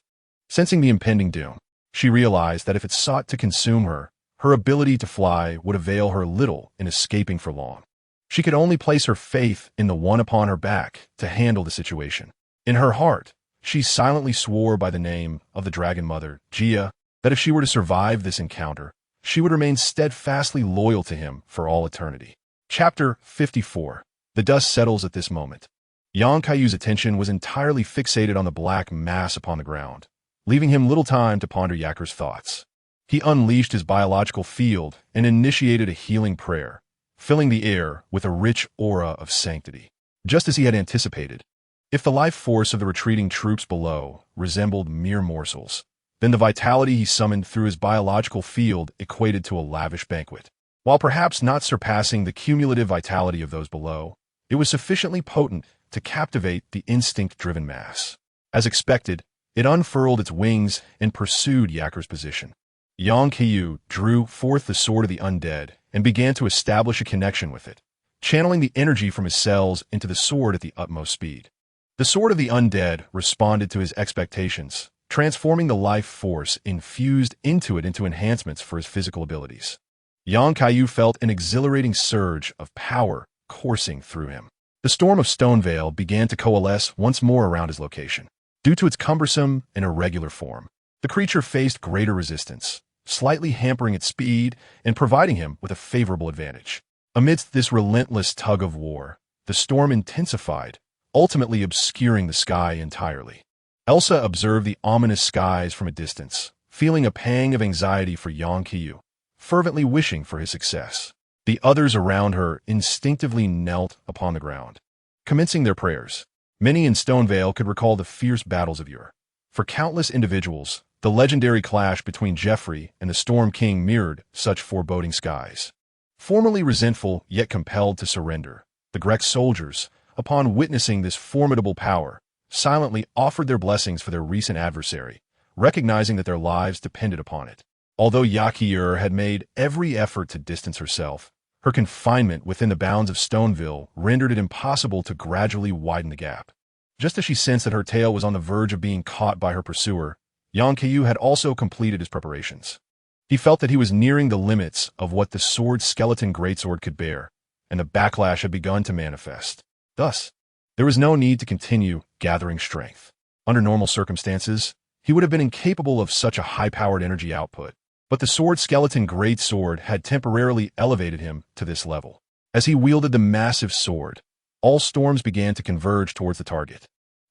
Sensing the impending doom, she realized that if it sought to consume her, her ability to fly would avail her little in escaping for long. She could only place her faith in the one upon her back to handle the situation. In her heart, she silently swore by the name of the Dragon Mother, Jia, that if she were to survive this encounter, she would remain steadfastly loyal to him for all eternity. Chapter 54. The dust settles at this moment. Yang Kaiyu's attention was entirely fixated on the black mass upon the ground, leaving him little time to ponder Yacker's thoughts. He unleashed his biological field and initiated a healing prayer, filling the air with a rich aura of sanctity. Just as he had anticipated, if the life force of the retreating troops below resembled mere morsels, then the vitality he summoned through his biological field equated to a lavish banquet. While perhaps not surpassing the cumulative vitality of those below, it was sufficiently potent to captivate the instinct-driven mass. As expected, it unfurled its wings and pursued Yacker's position. Yang Kaiyu drew forth the sword of the undead and began to establish a connection with it, channeling the energy from his cells into the sword at the utmost speed. The Sword of the Undead responded to his expectations, transforming the life force infused into it into enhancements for his physical abilities. Kaiyu felt an exhilarating surge of power coursing through him. The storm of Stonevale began to coalesce once more around his location. Due to its cumbersome and irregular form, the creature faced greater resistance, slightly hampering its speed and providing him with a favorable advantage. Amidst this relentless tug of war, the storm intensified, ultimately obscuring the sky entirely. Elsa observed the ominous skies from a distance, feeling a pang of anxiety for Kaiyu, fervently wishing for his success. The others around her instinctively knelt upon the ground, commencing their prayers. Many in Stonevale could recall the fierce battles of yore. For countless individuals, the legendary clash between Jeffrey and the Storm King mirrored such foreboding skies. Formerly resentful yet compelled to surrender, the Grek soldiers, upon witnessing this formidable power, silently offered their blessings for their recent adversary, recognizing that their lives depended upon it. Although Kaiyu had made every effort to distance herself, her confinement within the bounds of Stoneville rendered it impossible to gradually widen the gap. Just as she sensed that her tail was on the verge of being caught by her pursuer, Kaiyu had also completed his preparations. He felt that he was nearing the limits of what the sword's skeleton greatsword could bear, and the backlash had begun to manifest. Thus, there was no need to continue gathering strength. Under normal circumstances, he would have been incapable of such a high-powered energy output. But the sword skeleton greatsword had temporarily elevated him to this level. As he wielded the massive sword, all storms began to converge towards the target.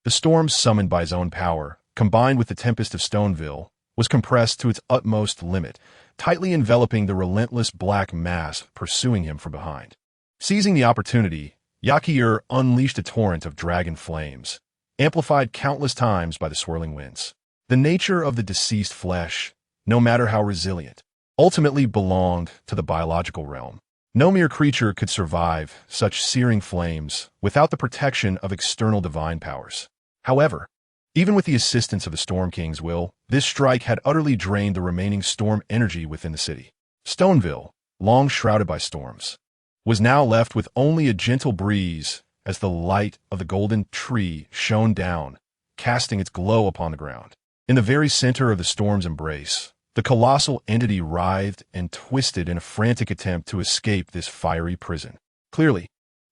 The storm summoned by his own power, combined with the tempest of Stoneville, was compressed to its utmost limit, tightly enveloping the relentless black mass pursuing him from behind. Seizing the opportunity, Kaiyu unleashed a torrent of dragon flames, amplified countless times by the swirling winds. The nature of the deceased flesh, no matter how resilient, ultimately belonged to the biological realm. No mere creature could survive such searing flames without the protection of external divine powers. However, even with the assistance of the Storm King's will, this strike had utterly drained the remaining storm energy within the city. Stoneville, long shrouded by storms, was now left with only a gentle breeze as the light of the golden tree shone down, casting its glow upon the ground. In the very center of the storm's embrace, the colossal entity writhed and twisted in a frantic attempt to escape this fiery prison. Clearly,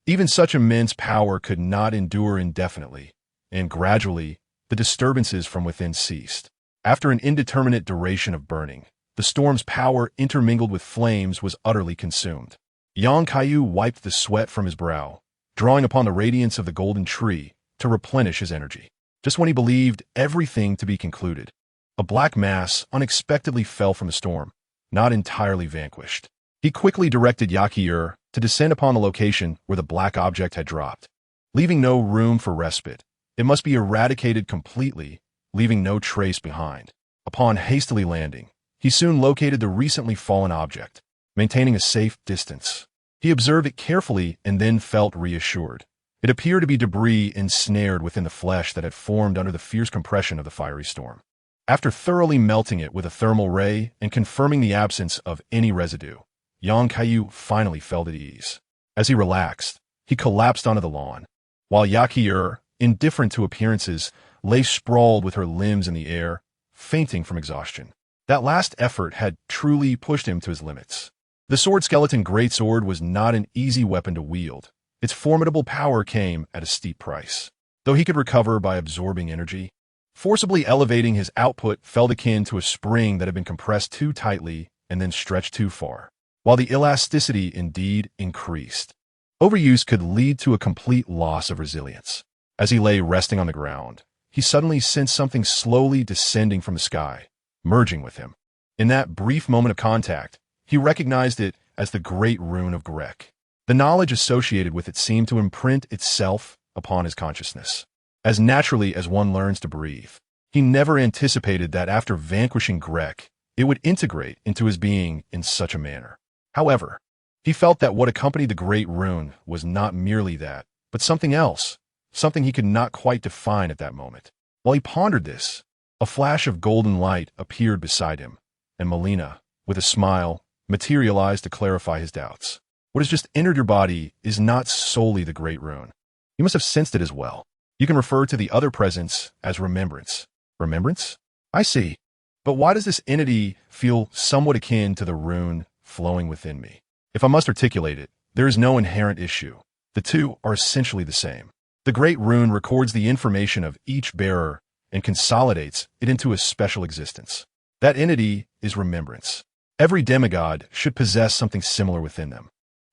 even such immense power could not endure indefinitely, and gradually, the disturbances from within ceased. After an indeterminate duration of burning, the storm's power intermingled with flames was utterly consumed. Kaiyu wiped the sweat from his brow, drawing upon the radiance of the golden tree to replenish his energy. Just when he believed everything to be concluded, a black mass unexpectedly fell from the storm, not entirely vanquished. He quickly directed Kaiyu to descend upon the location where the black object had dropped. Leaving no room for respite, it must be eradicated completely, leaving no trace behind. Upon hastily landing, he soon located the recently fallen object, maintaining a safe distance. He observed it carefully and then felt reassured. It appeared to be debris ensnared within the flesh that had formed under the fierce compression of the fiery storm. After thoroughly melting it with a thermal ray and confirming the absence of any residue, Kaiyu finally felt at ease. As he relaxed, he collapsed onto the lawn, while Kaiyu, indifferent to appearances, lay sprawled with her limbs in the air, fainting from exhaustion. That last effort had truly pushed him to his limits. The sword skeleton greatsword was not an easy weapon to wield. Its formidable power came at a steep price. Though he could recover by absorbing energy, forcibly elevating his output felt akin to a spring that had been compressed too tightly and then stretched too far, while the elasticity indeed increased. Overuse could lead to a complete loss of resilience. As he lay resting on the ground, he suddenly sensed something slowly descending from the sky, merging with him. In that brief moment of contact, he recognized it as the Great Rune of Grek. The knowledge associated with it seemed to imprint itself upon his consciousness. As naturally as one learns to breathe, he never anticipated that after vanquishing Grek, it would integrate into his being in such a manner. However, he felt that what accompanied the Great Rune was not merely that, but something else, something he could not quite define at that moment. While he pondered this, a flash of golden light appeared beside him, and Melina, with a smile, materialized to clarify his doubts. What has just entered your body is not solely the Great Rune. You must have sensed it as well. You can refer to the other presence as remembrance. Remembrance? I see. But why does this entity feel somewhat akin to the rune flowing within me? If I must articulate it, there is no inherent issue. The two are essentially the same. The Great Rune records the information of each bearer and consolidates it into a special existence. That entity is remembrance. Every demigod should possess something similar within them.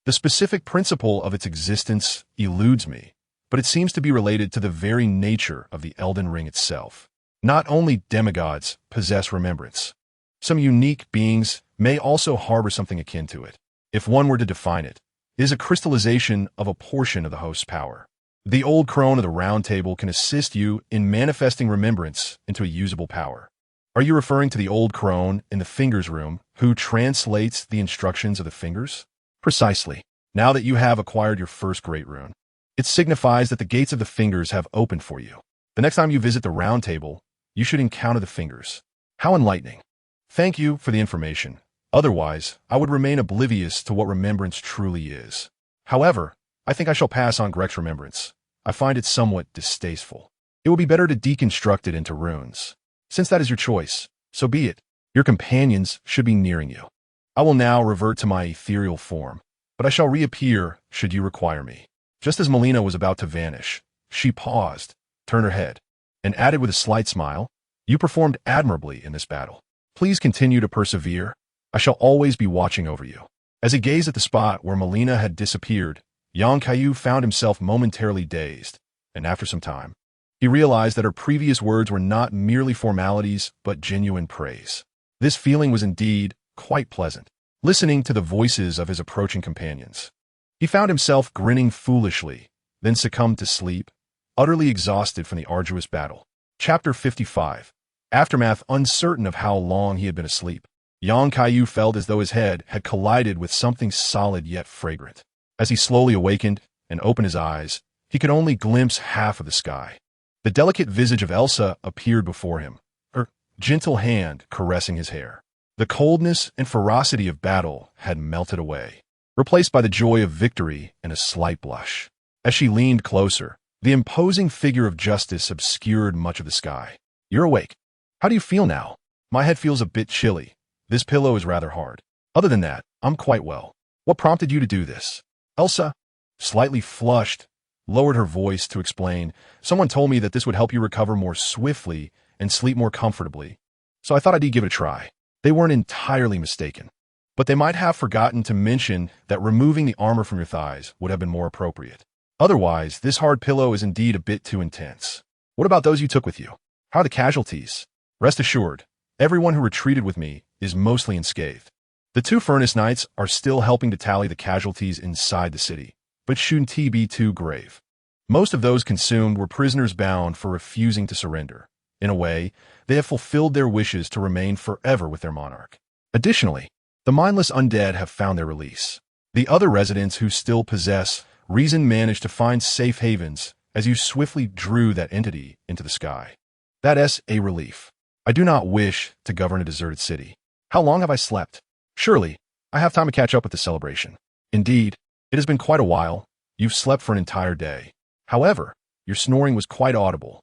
The specific principle of its existence eludes me, but it seems to be related to the very nature of the Elden Ring itself. Not only demigods possess remembrance. Some unique beings may also harbor something akin to it. If one were to define it, it is a crystallization of a portion of the host's power. The old crone of the Round Table can assist you in manifesting remembrance into a usable power. Are you referring to the old crone in the Fingers Room who translates the instructions of the fingers? Precisely. Now that you have acquired your first Great Rune, it signifies that the gates of the fingers have opened for you. The next time you visit the Round Table, you should encounter the fingers. How enlightening. Thank you for the information. Otherwise, I would remain oblivious to what remembrance truly is. However, I think I shall pass on Greg's remembrance. I find it somewhat distasteful. It will be better to deconstruct it into runes. Since that is your choice, so be it. Your companions should be nearing you. I will now revert to my ethereal form, but I shall reappear should you require me. Just as Melina was about to vanish, she paused, turned her head, and added with a slight smile, "You performed admirably in this battle. Please continue to persevere. I shall always be watching over you." As he gazed at the spot where Melina had disappeared, Kaiyu found himself momentarily dazed, and after some time, he realized that her previous words were not merely formalities but genuine praise. This feeling was indeed quite pleasant, listening to the voices of his approaching companions. He found himself grinning foolishly, then succumbed to sleep, utterly exhausted from the arduous battle. Chapter 55. Aftermath. Uncertain of how long he had been asleep, Kaiyu felt as though his head had collided with something solid yet fragrant. As he slowly awakened and opened his eyes, he could only glimpse half of the sky. The delicate visage of Elsa appeared before him, her gentle hand caressing his hair. The coldness and ferocity of battle had melted away, replaced by the joy of victory and a slight blush. As she leaned closer, the imposing figure of Justice obscured much of the sky. "You're awake. How do you feel now?" "My head feels a bit chilly. This pillow is rather hard. Other than that, I'm quite well." "What prompted you to do this?" Elsa, slightly flushed, lowered her voice to explain, "Someone told me that this would help you recover more swiftly and sleep more comfortably, so I thought I'd give it a try." They weren't entirely mistaken, but they might have forgotten to mention that removing the armor from your thighs would have been more appropriate. Otherwise, this hard pillow is indeed a bit too intense. "What about those you took with you? How are the casualties?" "Rest assured, everyone who retreated with me is mostly unscathed. The 2 Furnace Knights are still helping to tally the casualties inside the city, but shouldn't be too grave. Most of those consumed were prisoners bound for refusing to surrender. In a way, they have fulfilled their wishes to remain forever with their monarch. Additionally, the mindless undead have found their release. The other residents who still possess reason managed to find safe havens as you swiftly drew that entity into the sky. That's a relief. I do not wish to govern a deserted city. How long have I slept? Surely, I have time to catch up with the celebration. Indeed, it has been quite a while. You've slept for an entire day. However, your snoring was quite audible.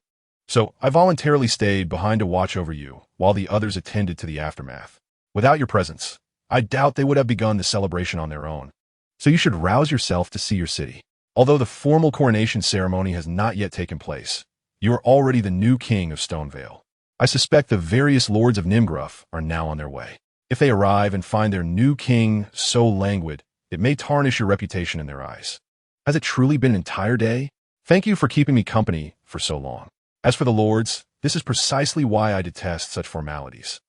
So I voluntarily stayed behind to watch over you while the others attended to the aftermath. Without your presence, I doubt they would have begun the celebration on their own. So you should rouse yourself to see your city. Although the formal coronation ceremony has not yet taken place, you are already the new king of Stonevale. I suspect the various lords of Nimgruff are now on their way. If they arrive and find their new king so languid, it may tarnish your reputation in their eyes. Has it truly been an entire day? Thank you for keeping me company for so long. As for the lords, this is precisely why I detest such formalities."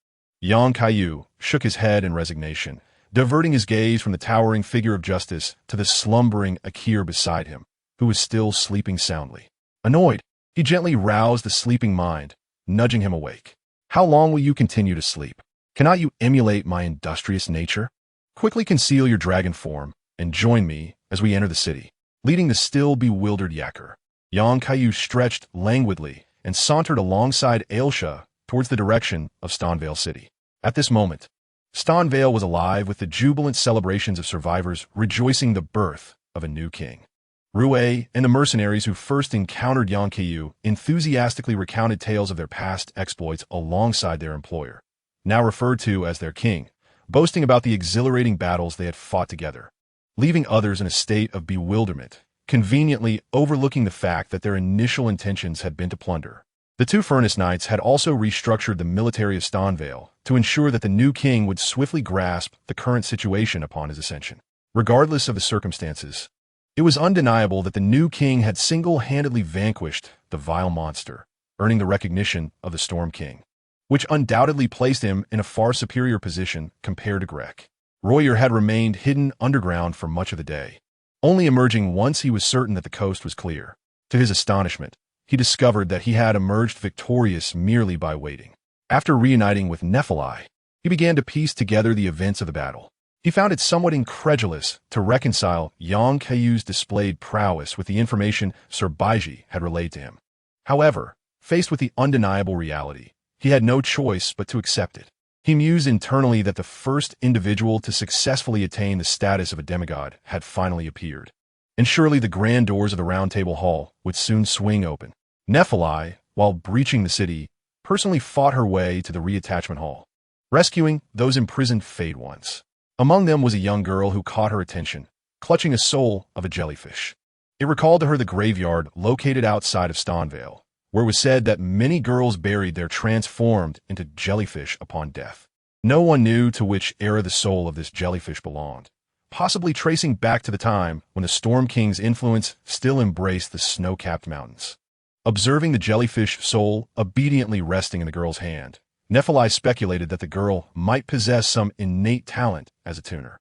Kaiyu shook his head in resignation, diverting his gaze from the towering figure of Justice to the slumbering Akir beside him, who was still sleeping soundly. Annoyed, he gently roused the sleeping mind, nudging him awake. "How long will you continue to sleep? Cannot you emulate my industrious nature? Quickly conceal your dragon form and join me as we enter the city." Leading the still bewildered Yakur, Kaiyu stretched languidly and sauntered alongside Ailsha towards the direction of Stonevale City. At this moment, Stonevale was alive with the jubilant celebrations of survivors rejoicing the birth of a new king. Rue and the mercenaries who first encountered Yang Kaiyu enthusiastically recounted tales of their past exploits alongside their employer, now referred to as their king, boasting about the exhilarating battles they had fought together, leaving others in a state of bewilderment, conveniently overlooking the fact that their initial intentions had been to plunder. The two Furnace Knights had also restructured the military of Stonvale to ensure that the new king would swiftly grasp the current situation upon his ascension. Regardless of the circumstances, it was undeniable that the new king had single-handedly vanquished the vile monster, earning the recognition of the Storm King, which undoubtedly placed him in a far superior position compared to Grek. Royer had remained hidden underground for much of the day, only emerging once he was certain that the coast was clear. To his astonishment, he discovered that he had emerged victorious merely by waiting. After reuniting with Nephilim, he began to piece together the events of the battle. He found it somewhat incredulous to reconcile Yang Kaiyu's displayed prowess with the information Sir Baiji had relayed to him. However, faced with the undeniable reality, he had no choice but to accept it. He mused internally that the first individual to successfully attain the status of a demigod had finally appeared, and surely the grand doors of the Round Table Hall would soon swing open. Nephilim, while breaching the city, personally fought her way to the reattachment hall, rescuing those imprisoned Fade Ones. Among them was a young girl who caught her attention, clutching a soul of a jellyfish. It recalled to her the graveyard located outside of Stonvale, where it was said that many girls buried there transformed into jellyfish upon death. No one knew to which era the soul of this jellyfish belonged, possibly tracing back to the time when the Storm King's influence still embraced the snow-capped mountains. Observing the jellyfish soul obediently resting in the girl's hand, Nephilim speculated that the girl might possess some innate talent as a tuner.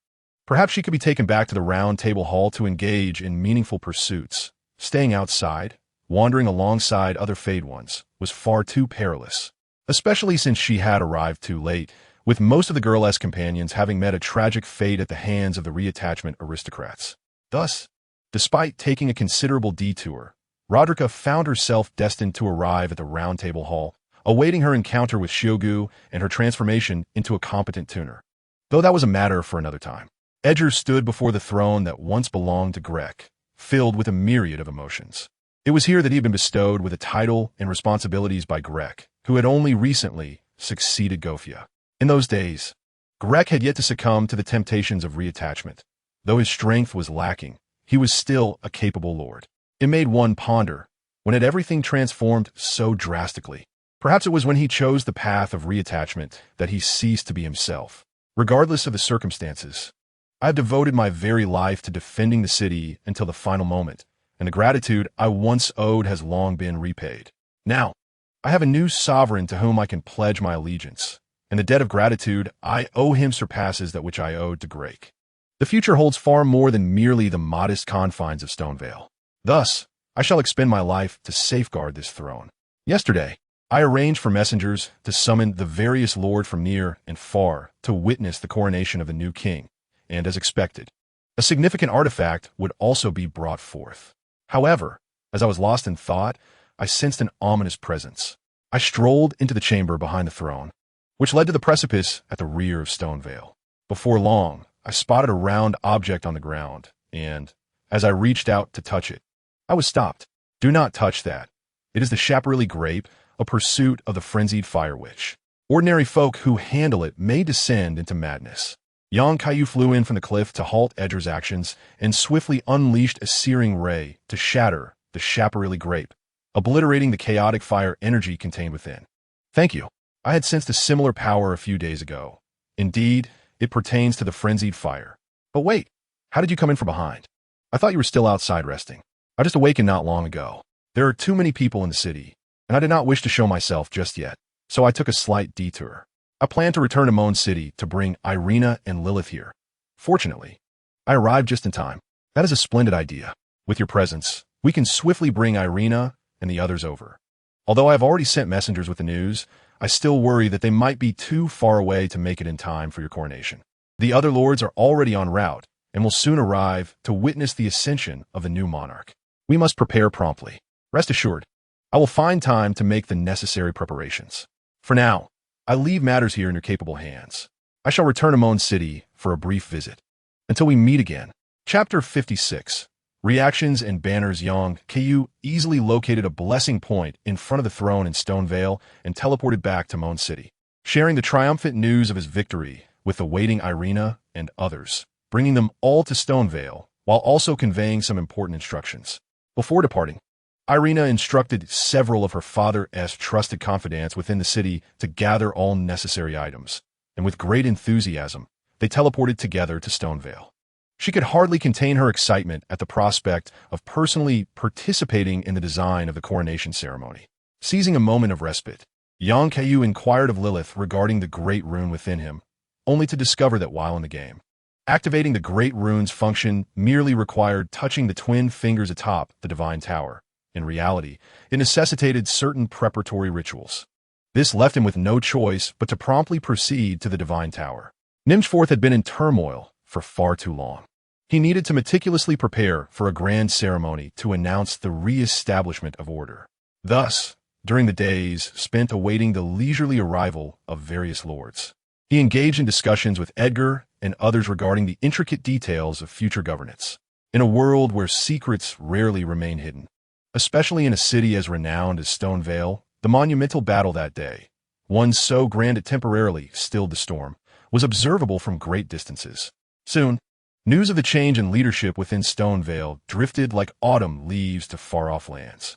Perhaps she could be taken back to the Round Table Hall to engage in meaningful pursuits. Staying outside, wandering alongside other Fade Ones, was far too perilous, especially since she had arrived too late, with most of the girl-esque companions having met a tragic fate at the hands of the reattachment aristocrats. Thus, despite taking a considerable detour, Roderica found herself destined to arrive at the Round Table Hall, awaiting her encounter with Shiogu and her transformation into a competent tuner. Though that was a matter for another time. Edger stood before the throne that once belonged to Grek, filled with a myriad of emotions. It was here that he had been bestowed with a title and responsibilities by Grek, who had only recently succeeded Gofia. In those days, Grek had yet to succumb to the temptations of reattachment. Though his strength was lacking, he was still a capable lord. It made one ponder, when had everything transformed so drastically? Perhaps it was when he chose the path of reattachment that he ceased to be himself. Regardless of the circumstances, I have devoted my very life to defending the city until the final moment, and the gratitude I once owed has long been repaid. Now, I have a new sovereign to whom I can pledge my allegiance, and the debt of gratitude I owe him surpasses that which I owed to Grake. The future holds far more than merely the modest confines of Stonevale. Thus, I shall expend my life to safeguard this throne. Yesterday, I arranged for messengers to summon the various lords from near and far to witness the coronation of the new king, and as expected, a significant artifact would also be brought forth. However, as I was lost in thought, I sensed an ominous presence. I strolled into the chamber behind the throne, which led to the precipice at the rear of Stonevale. Before long, I spotted a round object on the ground, and, as I reached out to touch it, I was stopped. Do not touch that. It is the Chaparrilli grape, a pursuit of the frenzied fire witch. Ordinary folk who handle it may descend into madness. Yang Kaiyu flew in from the cliff to halt Edger's actions and swiftly unleashed a searing ray to shatter the Chaparrilli grape, obliterating the chaotic fire energy contained within. Thank you. I had sensed a similar power a few days ago. Indeed, it pertains to the frenzied fire. But wait, how did you come in from behind? I thought you were still outside resting. I just awakened not long ago. There are too many people in the city, and I did not wish to show myself just yet, so I took a slight detour. I planned to return to Moan City to bring Irina and Lilith here. Fortunately, I arrived just in time. That is a splendid idea. With your presence, we can swiftly bring Irina and the others over. Although I have already sent messengers with the news, I still worry that they might be too far away to make it in time for your coronation. The other lords are already en route and will soon arrive to witness the ascension of the new monarch. We must prepare promptly. Rest assured, I will find time to make the necessary preparations. For now, I leave matters here in your capable hands. I shall return to Moan City for a brief visit. Until we meet again. Chapter 56. Reactions and banners. Young Kaiyu easily located a blessing point in front of the throne in Stone Vale and teleported back to Moan City, sharing the triumphant news of his victory with the waiting Irina and others, bringing them all to Stone Vale, while also conveying some important instructions. Before departing, Irina instructed several of her father's trusted confidants within the city to gather all necessary items, and with great enthusiasm, they teleported together to Stone Vale. She could hardly contain her excitement at the prospect of personally participating in the design of the coronation ceremony. Seizing a moment of respite, Yang Kaiyu inquired of Lilith regarding the great rune within him, only to discover that while in the game, activating the great rune's function merely required touching the twin fingers atop the divine tower. In reality, it necessitated certain preparatory rituals. This left him with no choice but to promptly proceed to the divine tower. Nimshforth had been in turmoil for far too long. He needed to meticulously prepare for a grand ceremony to announce the re-establishment of order. Thus, during the days spent awaiting the leisurely arrival of various lords, he engaged in discussions with Edgar and others regarding the intricate details of future governance. In a world where secrets rarely remain hidden, especially in a city as renowned as Stone Vale, the monumental battle that day, one so grand it temporarily stilled the storm, was observable from great distances. Soon, news of the change in leadership within Stone Vale drifted like autumn leaves to far-off lands.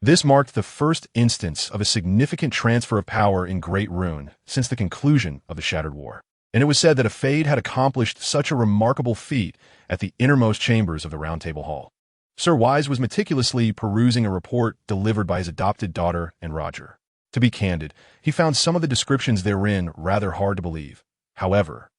This marked the first instance of a significant transfer of power in Great Rune since the conclusion of the Shattered War, and it was said that a Fade had accomplished such a remarkable feat at the innermost chambers of the Round Table Hall. Sir Wise was meticulously perusing a report delivered by his adopted daughter and Roger. To be candid, he found some of the descriptions therein rather hard to believe. However,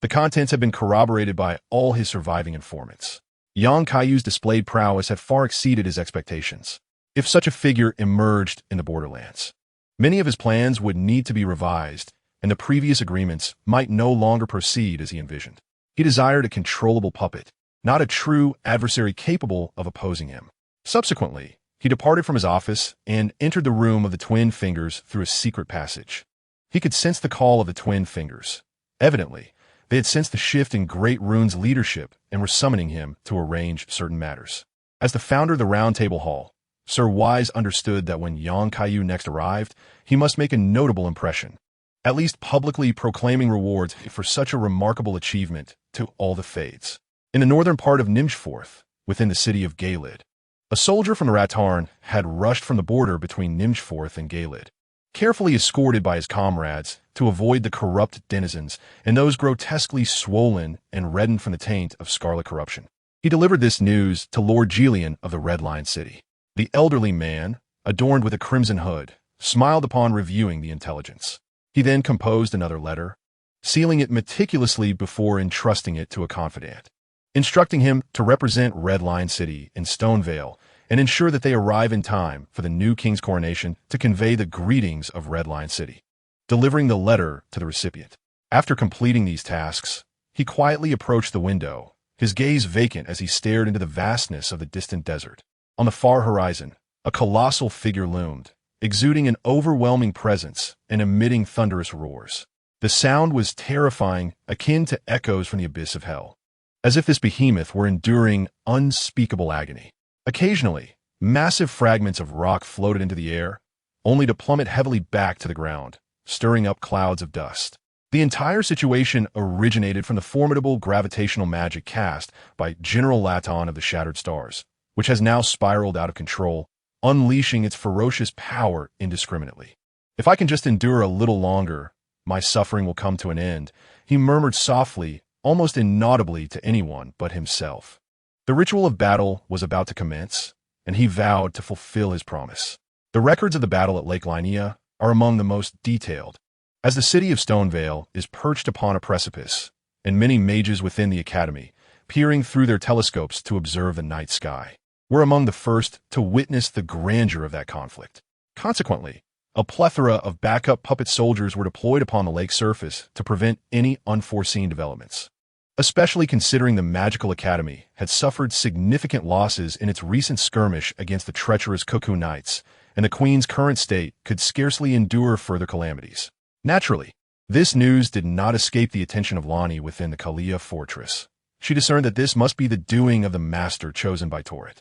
the contents had been corroborated by all his surviving informants. Yang Kaiyu's displayed prowess had far exceeded his expectations. If such a figure emerged in the borderlands, many of his plans would need to be revised, and the previous agreements might no longer proceed as he envisioned. He desired a controllable puppet, not a true adversary capable of opposing him. Subsequently, he departed from his office and entered the room of the Twin Fingers through a secret passage. He could sense the call of the Twin Fingers. Evidently, they had sensed the shift in Great Rune's leadership and were summoning him to arrange certain matters. As the founder of the Round Table Hall, Sir Wise understood that when Yang Kaiyu next arrived, he must make a notable impression, at least publicly proclaiming rewards for such a remarkable achievement to all the Fades. In the northern part of Nimshforth, within the city of Gaelid, a soldier from the Ratarn had rushed from the border between Nimshforth and Gaelid, carefully escorted by his comrades to avoid the corrupt denizens and those grotesquely swollen and reddened from the taint of scarlet corruption. He delivered this news to Lord Gelion of the Red Lion City. The elderly man, adorned with a crimson hood, smiled upon reviewing the intelligence. He then composed another letter, sealing it meticulously before entrusting it to a confidant, instructing him to represent Red Lion City in Stone Vale and ensure that they arrive in time for the new king's coronation to convey the greetings of Red Lion City, delivering the letter to the recipient. After completing these tasks, he quietly approached the window, his gaze vacant as he stared into the vastness of the distant desert. On the far horizon, a colossal figure loomed, exuding an overwhelming presence and emitting thunderous roars. The sound was terrifying, akin to echoes from the abyss of hell, as if this behemoth were enduring unspeakable agony. Occasionally, massive fragments of rock floated into the air, only to plummet heavily back to the ground, stirring up clouds of dust. The entire situation originated from the formidable gravitational magic cast by General Laton of the Shattered Stars, which has now spiraled out of control, unleashing its ferocious power indiscriminately. If I can just endure a little longer, my suffering will come to an end, he murmured softly, almost inaudibly to anyone but himself. The ritual of battle was about to commence, and he vowed to fulfill his promise. The records of the battle at Lake Linnea are among the most detailed, as the city of Stone Vale is perched upon a precipice, and many mages within the academy, peering through their telescopes to observe the night sky, were among the first to witness the grandeur of that conflict. Consequently, a plethora of backup puppet soldiers were deployed upon the lake's surface to prevent any unforeseen developments, especially considering the Magical Academy had suffered significant losses in its recent skirmish against the treacherous Cuckoo Knights, and the Queen's current state could scarcely endure further calamities. Naturally, this news did not escape the attention of Lonnie within the Kalia fortress. she discerned that this must be the doing of the master chosen by Torrit.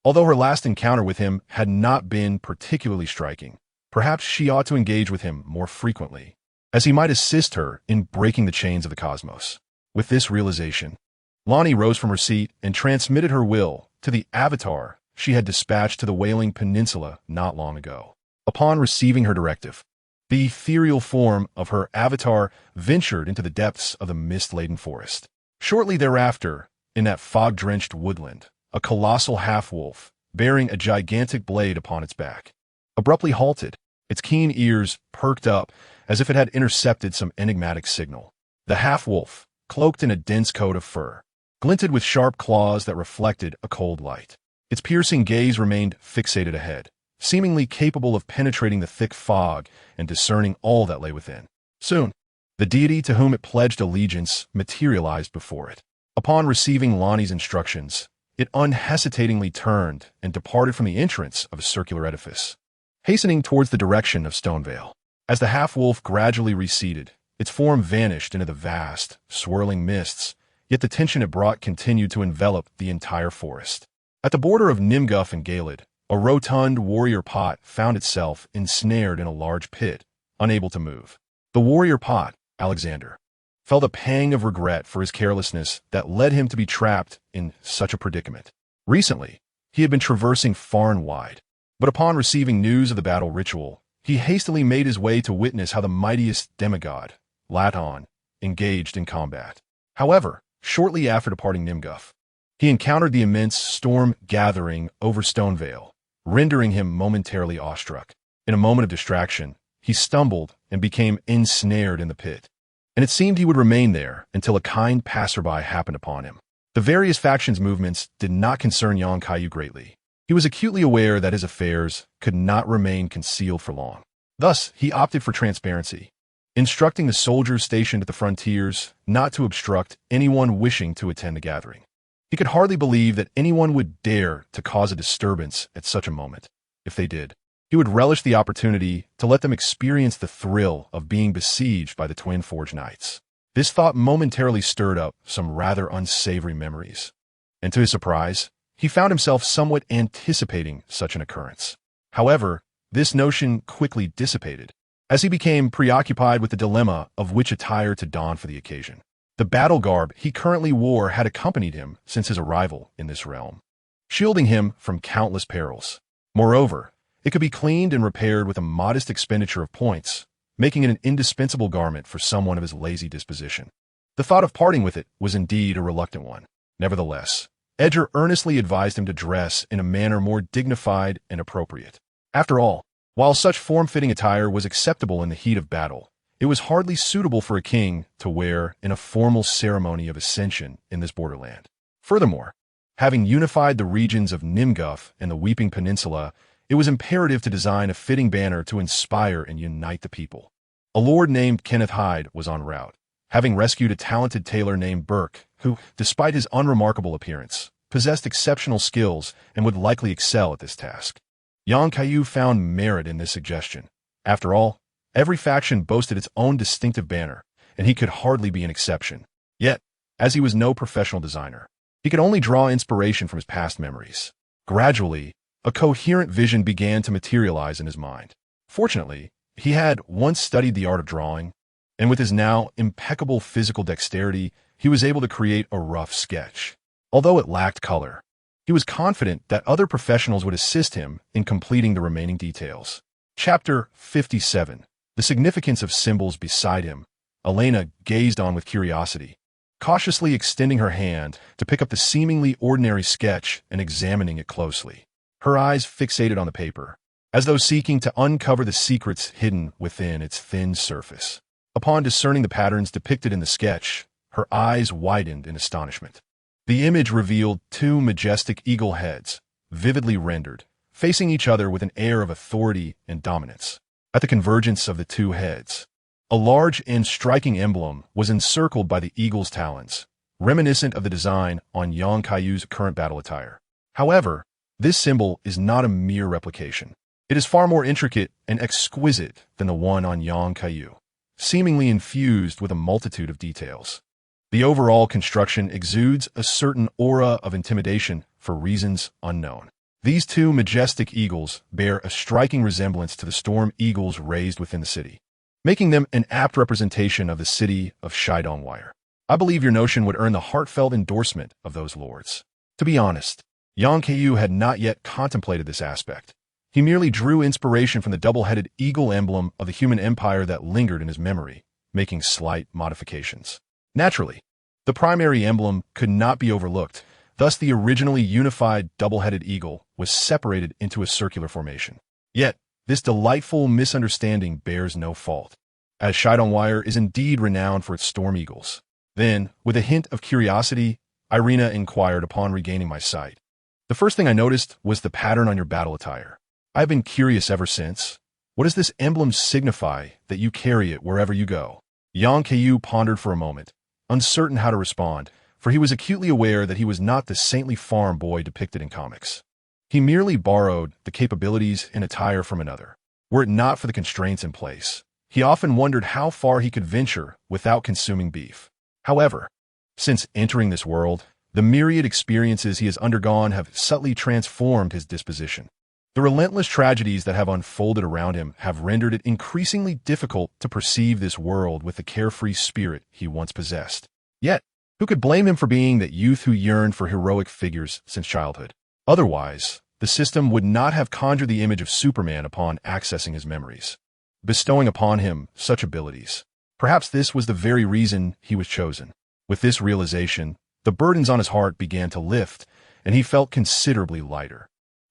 Although her last encounter with him had not been particularly striking, perhaps she ought to engage with him more frequently, as he might assist her in breaking the chains of the cosmos. With this realization, Lonnie rose from her seat and transmitted her will to the avatar she had dispatched to the Wailing Peninsula not long ago. Upon receiving her directive, the ethereal form of her avatar ventured into the depths of the mist-laden forest. Shortly thereafter, in that fog-drenched woodland, a colossal half-wolf, bearing a gigantic blade upon its back, abruptly halted, its keen ears perked up as if it had intercepted some enigmatic signal. The half-wolf, cloaked in a dense coat of fur, glinted with sharp claws that reflected a cold light. Its piercing gaze remained fixated ahead, seemingly capable of penetrating the thick fog and discerning all that lay within. Soon, the deity to whom it pledged allegiance materialized before it. Upon receiving Lonnie's instructions, it unhesitatingly turned and departed from the entrance of a circular edifice, hastening towards the direction of Stonevale. As the half-wolf gradually receded, its form vanished into the vast, swirling mists, yet the tension it brought continued to envelop the entire forest. At the border of Nimguff and Galed, a rotund warrior pot found itself ensnared in a large pit, unable to move. The warrior pot, Alexander, felt a pang of regret for his carelessness that led him to be trapped in such a predicament. Recently, he had been traversing far and wide, but upon receiving news of the battle ritual, he hastily made his way to witness how the mightiest demigod, Laton, engaged in combat. However, shortly after departing Nimguff, he encountered the immense storm gathering over Stonevale, rendering him momentarily awestruck. In a moment of distraction, he stumbled and became ensnared in the pit, and it seemed he would remain there until a kind passerby happened upon him. The various factions' movements did not concern Kaiyu greatly. He was acutely aware that his affairs could not remain concealed for long. Thus, he opted for transparency, instructing the soldiers stationed at the frontiers not to obstruct anyone wishing to attend the gathering. He could hardly believe that anyone would dare to cause a disturbance at such a moment. If they did, he would relish the opportunity to let them experience the thrill of being besieged by the Twin Forge Knights. This thought momentarily stirred up some rather unsavory memories, and to his surprise, he found himself somewhat anticipating such an occurrence. However, this notion quickly dissipated, as he became preoccupied with the dilemma of which attire to don for the occasion. The battle garb he currently wore had accompanied him since his arrival in this realm, shielding him from countless perils. Moreover, it could be cleaned and repaired with a modest expenditure of points, making it an indispensable garment for someone of his lazy disposition. The thought of parting with it was indeed a reluctant one. Nevertheless, Edger earnestly advised him to dress in a manner more dignified and appropriate. After all, while such form-fitting attire was acceptable in the heat of battle, it was hardly suitable for a king to wear in a formal ceremony of ascension in this borderland. Furthermore, having unified the regions of Nimguff and the Weeping Peninsula, it was imperative to design a fitting banner to inspire and unite the people. A lord named Kenneth Hyde was en route, having rescued a talented tailor named Burke, who, despite his unremarkable appearance, possessed exceptional skills and would likely excel at this task. Kaiyu found merit in this suggestion. After all, every faction boasted its own distinctive banner, and he could hardly be an exception. Yet, as he was no professional designer, he could only draw inspiration from his past memories. Gradually, a coherent vision began to materialize in his mind. Fortunately, he had once studied the art of drawing, and with his now impeccable physical dexterity, he was able to create a rough sketch. Although it lacked color, he was confident that other professionals would assist him in completing the remaining details. Chapter 57. The significance of symbols beside him. Elena gazed on with curiosity, cautiously extending her hand to pick up the seemingly ordinary sketch and examining it closely. Her eyes fixated on the paper, as though seeking to uncover the secrets hidden within its thin surface. Upon discerning the patterns depicted in the sketch, her eyes widened in astonishment. The image revealed two majestic eagle heads, vividly rendered, facing each other with an air of authority and dominance. At the convergence of the two heads, a large and striking emblem was encircled by the eagle's talons, reminiscent of the design on Kaiyu's current battle attire. However, this symbol is not a mere replication. It is far more intricate and exquisite than the one on Kaiyu, seemingly infused with a multitude of details. The overall construction exudes a certain aura of intimidation for reasons unknown. These two majestic eagles bear a striking resemblance to the storm eagles raised within the city, making them an apt representation of the city of Shidongwire. I believe your notion would earn the heartfelt endorsement of those lords. To be honest, Kaiyu had not yet contemplated this aspect. He merely drew inspiration from the double-headed eagle emblem of the human empire that lingered in his memory, making slight modifications. Naturally, the primary emblem could not be overlooked, thus the originally unified double-headed eagle was separated into a circular formation. Yet, this delightful misunderstanding bears no fault, as Shidongwire is indeed renowned for its storm eagles. Then, with a hint of curiosity, Irina inquired upon regaining my sight. The first thing I noticed was the pattern on your battle attire. I've been curious ever since. What does this emblem signify that you carry it wherever you go? Kaiyu pondered for a moment, uncertain how to respond, for he was acutely aware that he was not the saintly farm boy depicted in comics. He merely borrowed the capabilities and attire from another. Were it not for the constraints in place, he often wondered how far he could venture without consuming beef. However, since entering this world, the myriad experiences he has undergone have subtly transformed his disposition. The relentless tragedies that have unfolded around him have rendered it increasingly difficult to perceive this world with the carefree spirit he once possessed. Yet, who could blame him for being that youth who yearned for heroic figures since childhood? Otherwise, the system would not have conjured the image of Superman upon accessing his memories, bestowing upon him such abilities. Perhaps this was the very reason he was chosen. With this realization, the burdens on his heart began to lift, and he felt considerably lighter.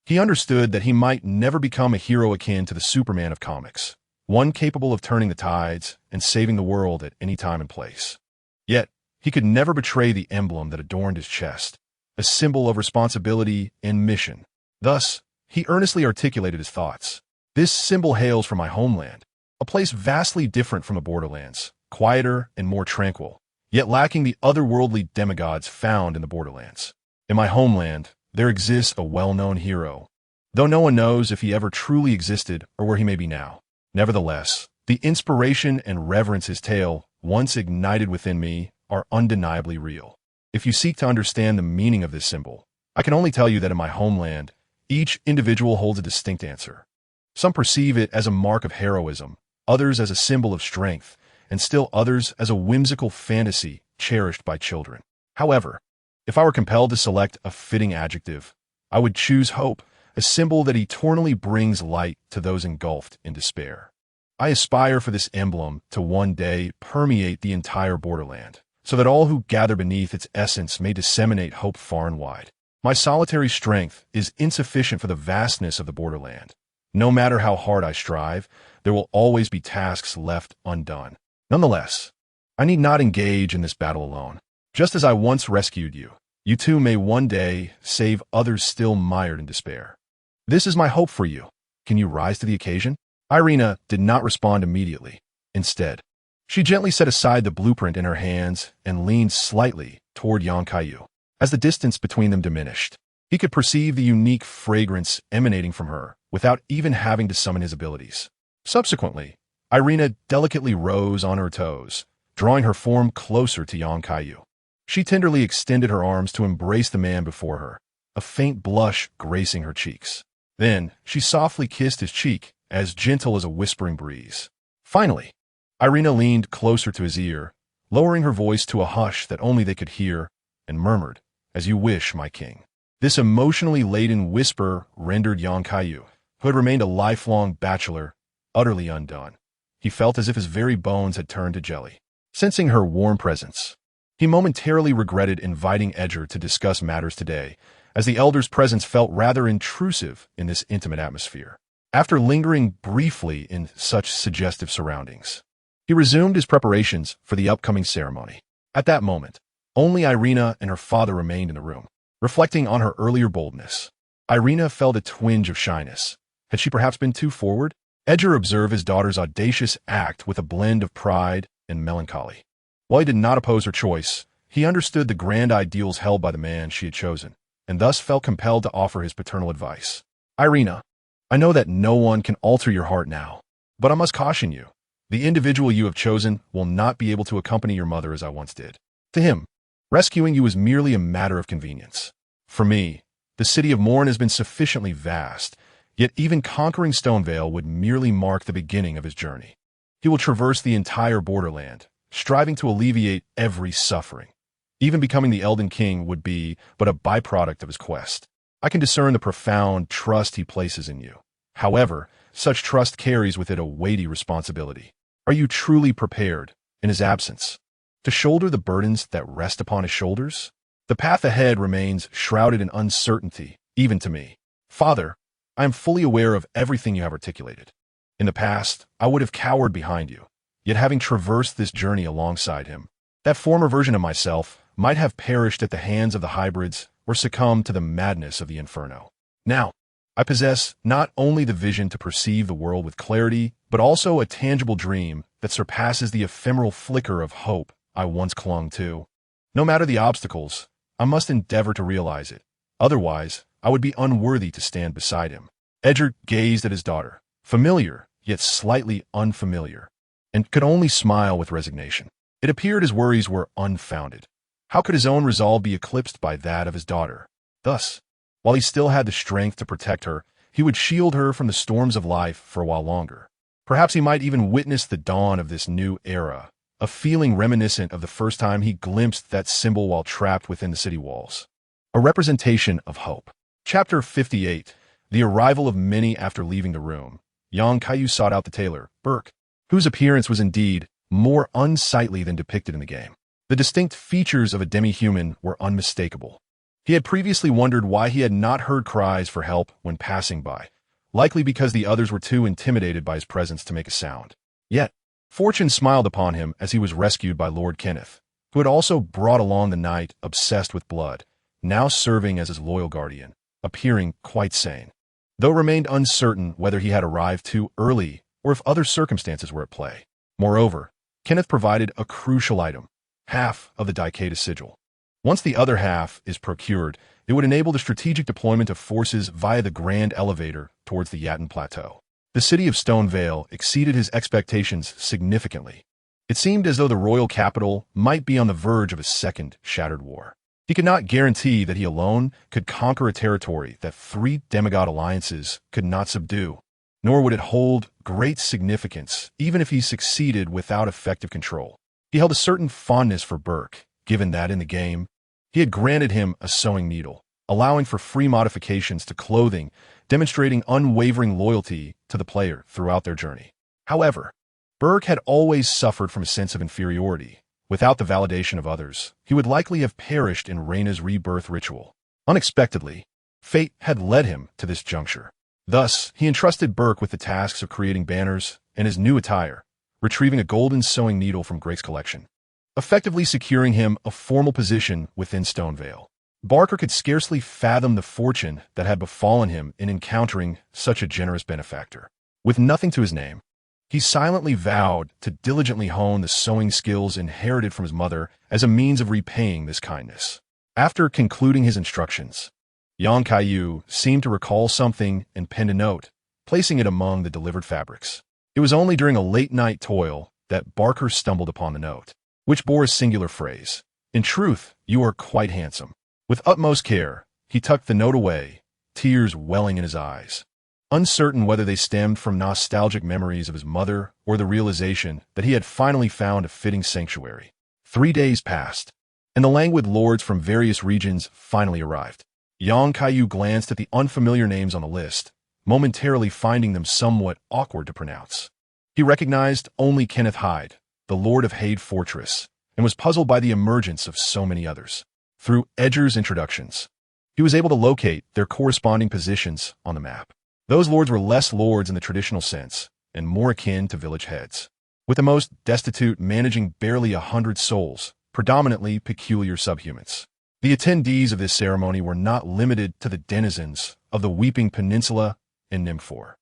He understood that he might never become a hero akin to the Superman of comics, one capable of turning the tides and saving the world at any time and place. Yet, he could never betray the emblem that adorned his chest, a symbol of responsibility and mission. Thus, he earnestly articulated his thoughts. This symbol hails from my homeland, a place vastly different from the borderlands, quieter and more tranquil, yet lacking the otherworldly demigods found in the borderlands. In my homeland, there exists a well-known hero, though no one knows if he ever truly existed or where he may be now. Nevertheless, the inspiration and reverence his tale, once ignited within me, are undeniably real. If you seek to understand the meaning of this symbol, I can only tell you that in my homeland, each individual holds a distinct answer. Some perceive it as a mark of heroism, others as a symbol of strength, and still others as a whimsical fantasy cherished by children. However, if I were compelled to select a fitting adjective, I would choose hope, a symbol that eternally brings light to those engulfed in despair. I aspire for this emblem to one day permeate the entire borderland, so that all who gather beneath its essence may disseminate hope far and wide. My solitary strength is insufficient for the vastness of the borderland. No matter how hard I strive, there will always be tasks left undone. Nonetheless, I need not engage in this battle alone. Just as I once rescued you, you too may one day save others still mired in despair. This is my hope for you. Can you rise to the occasion? Irina did not respond immediately. Instead, she gently set aside the blueprint in her hands and leaned slightly toward Kaiyu. As the distance between them diminished, he could perceive the unique fragrance emanating from her without even having to summon his abilities. Subsequently, Irina delicately rose on her toes, drawing her form closer to Kaiyu. She tenderly extended her arms to embrace the man before her, a faint blush gracing her cheeks. Then, she softly kissed his cheek, as gentle as a whispering breeze. Finally, Irina leaned closer to his ear, lowering her voice to a hush that only they could hear, and murmured, "As you wish, my king." This emotionally laden whisper rendered Kaiyu, who had remained a lifelong bachelor, utterly undone. He felt as if his very bones had turned to jelly. Sensing her warm presence, he momentarily regretted inviting Edger to discuss matters today, as the elder's presence felt rather intrusive in this intimate atmosphere. After lingering briefly in such suggestive surroundings, he resumed his preparations for the upcoming ceremony. At that moment, only Irina and her father remained in the room. Reflecting on her earlier boldness, Irina felt a twinge of shyness. Had she perhaps been too forward? Edger observed his daughter's audacious act with a blend of pride and melancholy. While he did not oppose her choice, he understood the grand ideals held by the man she had chosen, and thus felt compelled to offer his paternal advice. Irina, I know that no one can alter your heart now, but I must caution you. The individual you have chosen will not be able to accompany your mother as I once did. To him, rescuing you was merely a matter of convenience. For me, the city of Morn has been sufficiently vast, yet even conquering Stonevale would merely mark the beginning of his journey. He will traverse the entire borderland, striving to alleviate every suffering. Even becoming the Elden King would be but a byproduct of his quest. I can discern the profound trust he places in you. However, such trust carries with it a weighty responsibility. Are you truly prepared, in his absence, to shoulder the burdens that rest upon his shoulders? The path ahead remains shrouded in uncertainty, even to me. Father, I am fully aware of everything you have articulated. In the past, I would have cowered behind you, yet having traversed this journey alongside him, that former version of myself might have perished at the hands of the hybrids or succumbed to the madness of the inferno. Now, I possess not only the vision to perceive the world with clarity, but also a tangible dream that surpasses the ephemeral flicker of hope I once clung to. No matter the obstacles, I must endeavor to realize it. Otherwise, I would be unworthy to stand beside him. Edgar gazed at his daughter, familiar, yet slightly unfamiliar, and could only smile with resignation. It appeared his worries were unfounded. How could his own resolve be eclipsed by that of his daughter? Thus, while he still had the strength to protect her, he would shield her from the storms of life for a while longer. Perhaps he might even witness the dawn of this new era, a feeling reminiscent of the first time he glimpsed that symbol while trapped within the city walls. A representation of hope. Chapter 58. The arrival of many after leaving the room. Young Kaiyu sought out the tailor, Burke, whose appearance was indeed more unsightly than depicted in the game. The distinct features of a demi-human were unmistakable. He had previously wondered why he had not heard cries for help when passing by, likely because the others were too intimidated by his presence to make a sound. Yet, fortune smiled upon him as he was rescued by Lord Kenneth, who had also brought along the knight obsessed with blood, now serving as his loyal guardian, appearing quite sane, though remained uncertain whether he had arrived too early or if other circumstances were at play. Moreover, Kenneth provided a crucial item, half of the Daikata sigil. Once the other half is procured, it would enable the strategic deployment of forces via the grand elevator towards the Yatten Plateau. The city of Stonevale exceeded his expectations significantly. It seemed as though the royal capital might be on the verge of a second shattered war. He could not guarantee that he alone could conquer a territory that 3 demigod alliances could not subdue, nor would it hold great significance even if he succeeded without effective control. He held a certain fondness for Burke, given that in the game, he had granted him a sewing needle, allowing for free modifications to clothing, demonstrating unwavering loyalty to the player throughout their journey. However, Burke had always suffered from a sense of inferiority. Without the validation of others, he would likely have perished in Reyna's rebirth ritual. Unexpectedly, fate had led him to this juncture. Thus, he entrusted Burke with the tasks of creating banners and his new attire, retrieving a golden sewing needle from Greg's collection, effectively securing him a formal position within Stonevale. Barker could scarcely fathom the fortune that had befallen him in encountering such a generous benefactor. With nothing to his name, he silently vowed to diligently hone the sewing skills inherited from his mother as a means of repaying this kindness. After concluding his instructions, Yang Kaiyu seemed to recall something and penned a note, placing it among the delivered fabrics. It was only during a late-night toil that Barker stumbled upon the note, which bore a singular phrase, "In truth, you are quite handsome." With utmost care, he tucked the note away, tears welling in his eyes, uncertain whether they stemmed from nostalgic memories of his mother or the realization that he had finally found a fitting sanctuary. 3 days passed, and the languid lords from various regions finally arrived. Yang Kaiyu glanced at the unfamiliar names on the list, momentarily finding them somewhat awkward to pronounce. He recognized only Kenneth Hyde, the Lord of Hade Fortress, and was puzzled by the emergence of so many others. Through Edgar's introductions, he was able to locate their corresponding positions on the map. Those lords were less lords in the traditional sense, and more akin to village heads, with the most destitute managing barely 100 souls, predominantly peculiar subhumans. The attendees of this ceremony were not limited to the denizens of the Weeping Peninsula and Nimphor.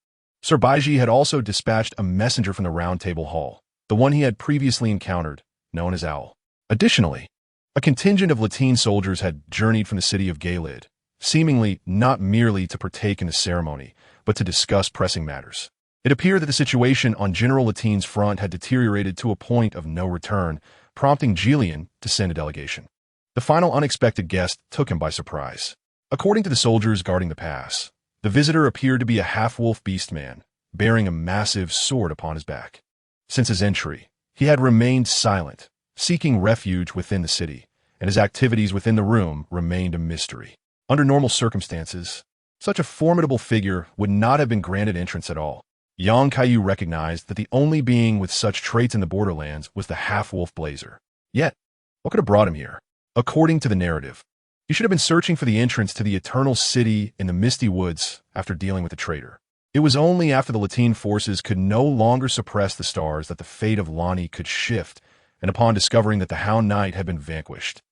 Sir Baiji had also dispatched a messenger from the Round Table Hall, the one he had previously encountered, known as Owl. Additionally, a contingent of Latine soldiers had journeyed from the city of Gaelid, seemingly not merely to partake in the ceremony, but to discuss pressing matters. It appeared that the situation on General Latine's front had deteriorated to a point of no return, prompting Jillian to send a delegation. The final unexpected guest took him by surprise. According to the soldiers guarding the pass, the visitor appeared to be a half-wolf beast man, bearing a massive sword upon his back. Since his entry, he had remained silent, seeking refuge within the city, and his activities within the room remained a mystery. Under normal circumstances, such a formidable figure would not have been granted entrance at all. Kaiyu recognized that the only being with such traits in the borderlands was the half-wolf Blazer. Yet, what could have brought him here? According to the narrative, he should have been searching for the entrance to the Eternal City in the Misty Woods after dealing with the traitor. It was only after the Latine forces could no longer suppress the stars that the fate of Lonnie could shift, and upon discovering that the Hound Knight had been vanquished.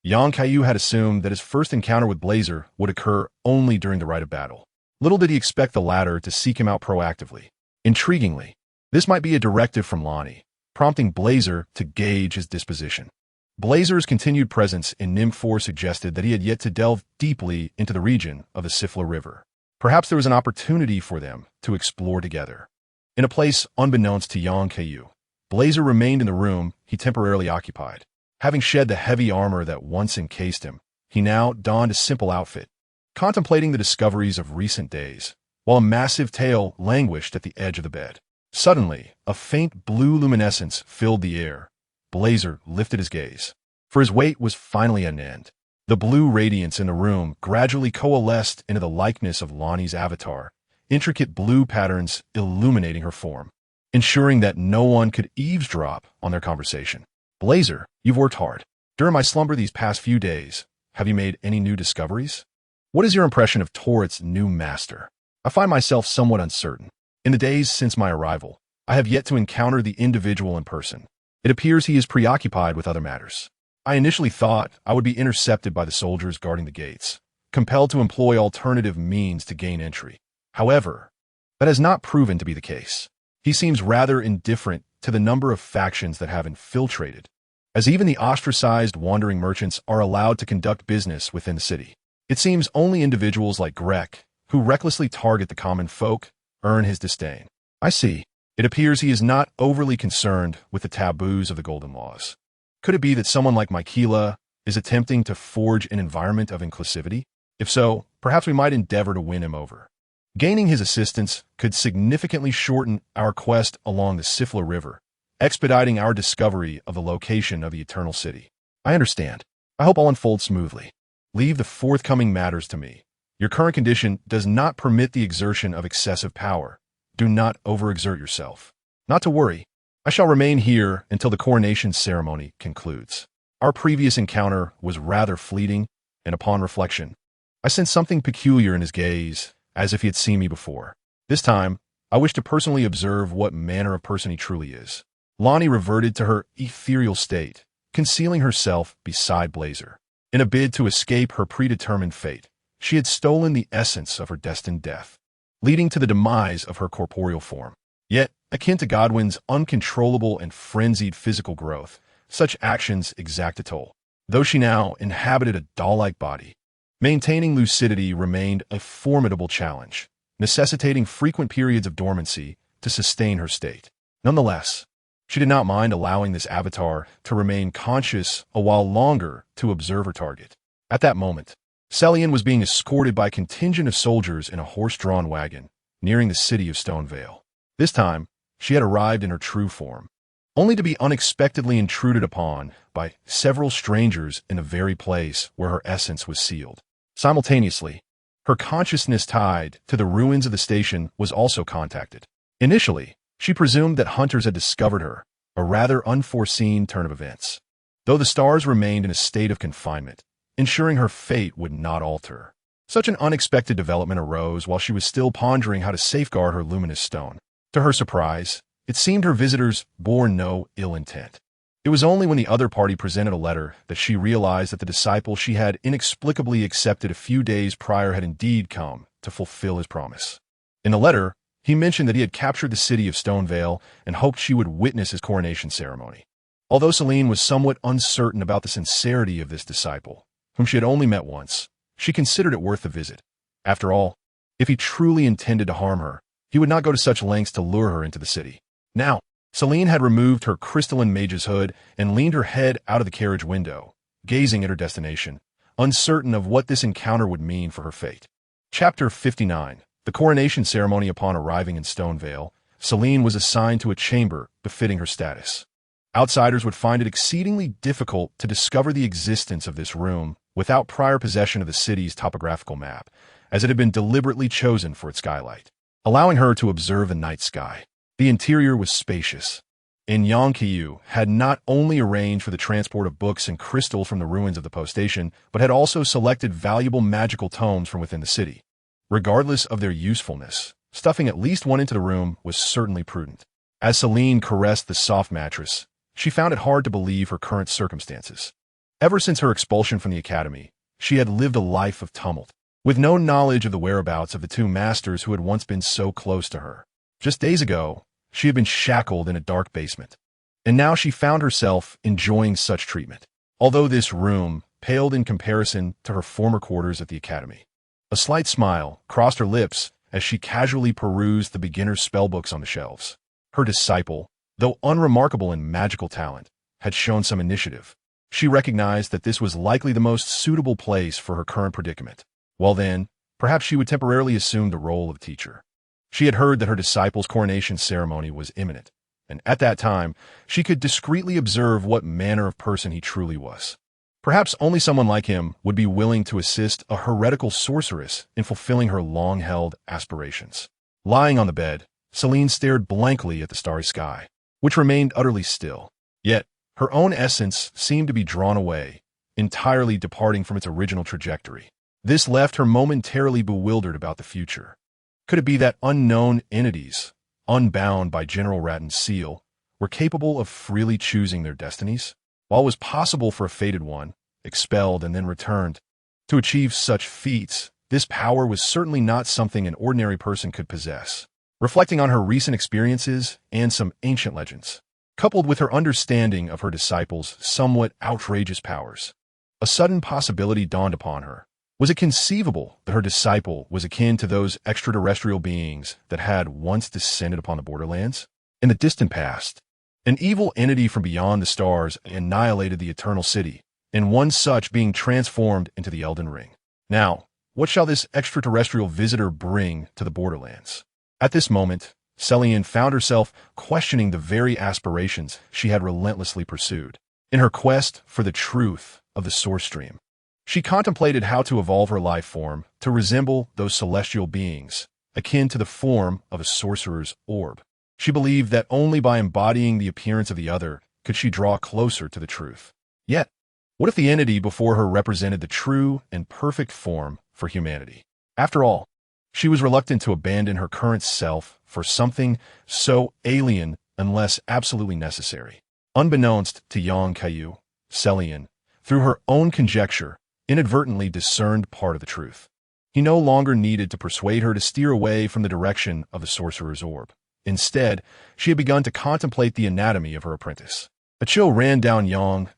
Kaiyu had assumed that his first encounter with Blazer would occur only during the rite of battle. Little did he expect the latter to seek him out proactively. Intriguingly, this might be a directive from Lonnie, prompting Blazer to gauge his disposition. Blazer's continued presence in Nymph-4 suggested that he had yet to delve deeply into the region of the Sifla River. Perhaps there was an opportunity for them to explore together. In a place unbeknownst to Kaiyu, Blazer remained in the room he temporarily occupied. Having shed the heavy armor that once encased him, he now donned a simple outfit, contemplating the discoveries of recent days, while a massive tail languished at the edge of the bed. Suddenly, a faint blue luminescence filled the air. Blazer lifted his gaze, for his wait was finally at an end. The blue radiance in the room gradually coalesced into the likeness of Lonnie's avatar, intricate blue patterns illuminating her form, ensuring that no one could eavesdrop on their conversation. Blazer, you've worked hard. During my slumber these past few days, have you made any new discoveries? What is your impression of Torrit's new master? I find myself somewhat uncertain. In the days since my arrival, I have yet to encounter the individual in person. It appears he is preoccupied with other matters. I initially thought I would be intercepted by the soldiers guarding the gates, compelled to employ alternative means to gain entry. However, that has not proven to be the case. He seems rather indifferent to the number of factions that have infiltrated, as even the ostracized wandering merchants are allowed to conduct business within the city. It seems only individuals like Grek, who recklessly target the common folk, earn his disdain. I see. It appears he is not overly concerned with the taboos of the Golden Laws. Could it be that someone like Michaela is attempting to forge an environment of inclusivity? If so, perhaps we might endeavor to win him over. Gaining his assistance could significantly shorten our quest along the Sifla River, expediting our discovery of the location of the Eternal City. I understand. I hope all unfolds smoothly. Leave the forthcoming matters to me. Your current condition does not permit the exertion of excessive power. Do not overexert yourself. Not to worry. I shall remain here until the coronation ceremony concludes. Our previous encounter was rather fleeting, and upon reflection, I sensed something peculiar in his gaze, as if he had seen me before. This time, I wish to personally observe what manner of person he truly is. Lonnie reverted to her ethereal state, concealing herself beside Blazer. In a bid to escape her predetermined fate, she had stolen the essence of her destined death, leading to the demise of her corporeal form. Yet, akin to Godwin's uncontrollable and frenzied physical growth, such actions exact a toll. Though she now inhabited a doll-like body, maintaining lucidity remained a formidable challenge, necessitating frequent periods of dormancy to sustain her state. Nonetheless, she did not mind allowing this avatar to remain conscious a while longer to observe her target. At that moment, Celian was being escorted by a contingent of soldiers in a horse-drawn wagon, nearing the city of Stonevale. This time, she had arrived in her true form, only to be unexpectedly intruded upon by several strangers in the very place where her essence was sealed. Simultaneously, her consciousness tied to the ruins of the station was also contacted. Initially, she presumed that hunters had discovered her, a rather unforeseen turn of events, though the stars remained in a state of confinement, ensuring her fate would not alter. Such an unexpected development arose while she was still pondering how to safeguard her luminous stone. To her surprise, it seemed her visitors bore no ill intent. It was only when the other party presented a letter that she realized that the disciple she had inexplicably accepted a few days prior had indeed come to fulfill his promise. In the letter, he mentioned that he had captured the city of Stonevale and hoped she would witness his coronation ceremony. Although Celine was somewhat uncertain about the sincerity of this disciple, whom she had only met once, she considered it worth the visit. After all, if he truly intended to harm her, he would not go to such lengths to lure her into the city. Now, Celine had removed her crystalline mage's hood and leaned her head out of the carriage window, gazing at her destination, uncertain of what this encounter would mean for her fate. Chapter 59. The coronation ceremony. Upon arriving in Stonevale, Celine was assigned to a chamber befitting her status. Outsiders would find it exceedingly difficult to discover the existence of this room without prior possession of the city's topographical map, as it had been deliberately chosen for its skylight, allowing her to observe the night sky. The interior was spacious, and Kaiyu had not only arranged for the transport of books and crystal from the ruins of the post-station, but had also selected valuable magical tomes from within the city. Regardless of their usefulness, stuffing at least one into the room was certainly prudent. As Celine caressed the soft mattress, she found it hard to believe her current circumstances. Ever since her expulsion from the academy, she had lived a life of tumult, with no knowledge of the whereabouts of the two masters who had once been so close to her. Just days ago, she had been shackled in a dark basement, and now she found herself enjoying such treatment, although this room paled in comparison to her former quarters at the academy. A slight smile crossed her lips as she casually perused the beginner's spellbooks on the shelves. Her disciple, though unremarkable in magical talent, had shown some initiative. She recognized that this was likely the most suitable place for her current predicament. Well then, perhaps she would temporarily assume the role of teacher. She had heard that her disciple's coronation ceremony was imminent, and at that time, she could discreetly observe what manner of person he truly was. Perhaps only someone like him would be willing to assist a heretical sorceress in fulfilling her long-held aspirations. Lying on the bed, Celine stared blankly at the starry sky, which remained utterly still. Yet, her own essence seemed to be drawn away, entirely departing from its original trajectory. This left her momentarily bewildered about the future. Could it be that unknown entities, unbound by General Ratton's seal, were capable of freely choosing their destinies? While it was possible for a fated one, expelled and then returned, to achieve such feats, this power was certainly not something an ordinary person could possess. Reflecting on her recent experiences and some ancient legends, coupled with her understanding of her disciple's somewhat outrageous powers, a sudden possibility dawned upon her. Was it conceivable that her disciple was akin to those extraterrestrial beings that had once descended upon the borderlands? In the distant past, an evil entity from beyond the stars annihilated the Eternal City, and one such being transformed into the Elden Ring. Now, what shall this extraterrestrial visitor bring to the borderlands? At this moment, Celine found herself questioning the very aspirations she had relentlessly pursued. In her quest for the truth of the source stream, she contemplated how to evolve her life form to resemble those celestial beings, akin to the form of a sorcerer's orb. She believed that only by embodying the appearance of the other could she draw closer to the truth. Yet, what if the entity before her represented the true and perfect form for humanity? After all, she was reluctant to abandon her current self for something so alien unless absolutely necessary. Unbeknownst to Kaiyu, Celine, through her own conjecture, inadvertently discerned part of the truth. He no longer needed to persuade her to steer away from the direction of the sorcerer's orb. Instead, she had begun to contemplate the anatomy of her apprentice. A chill ran down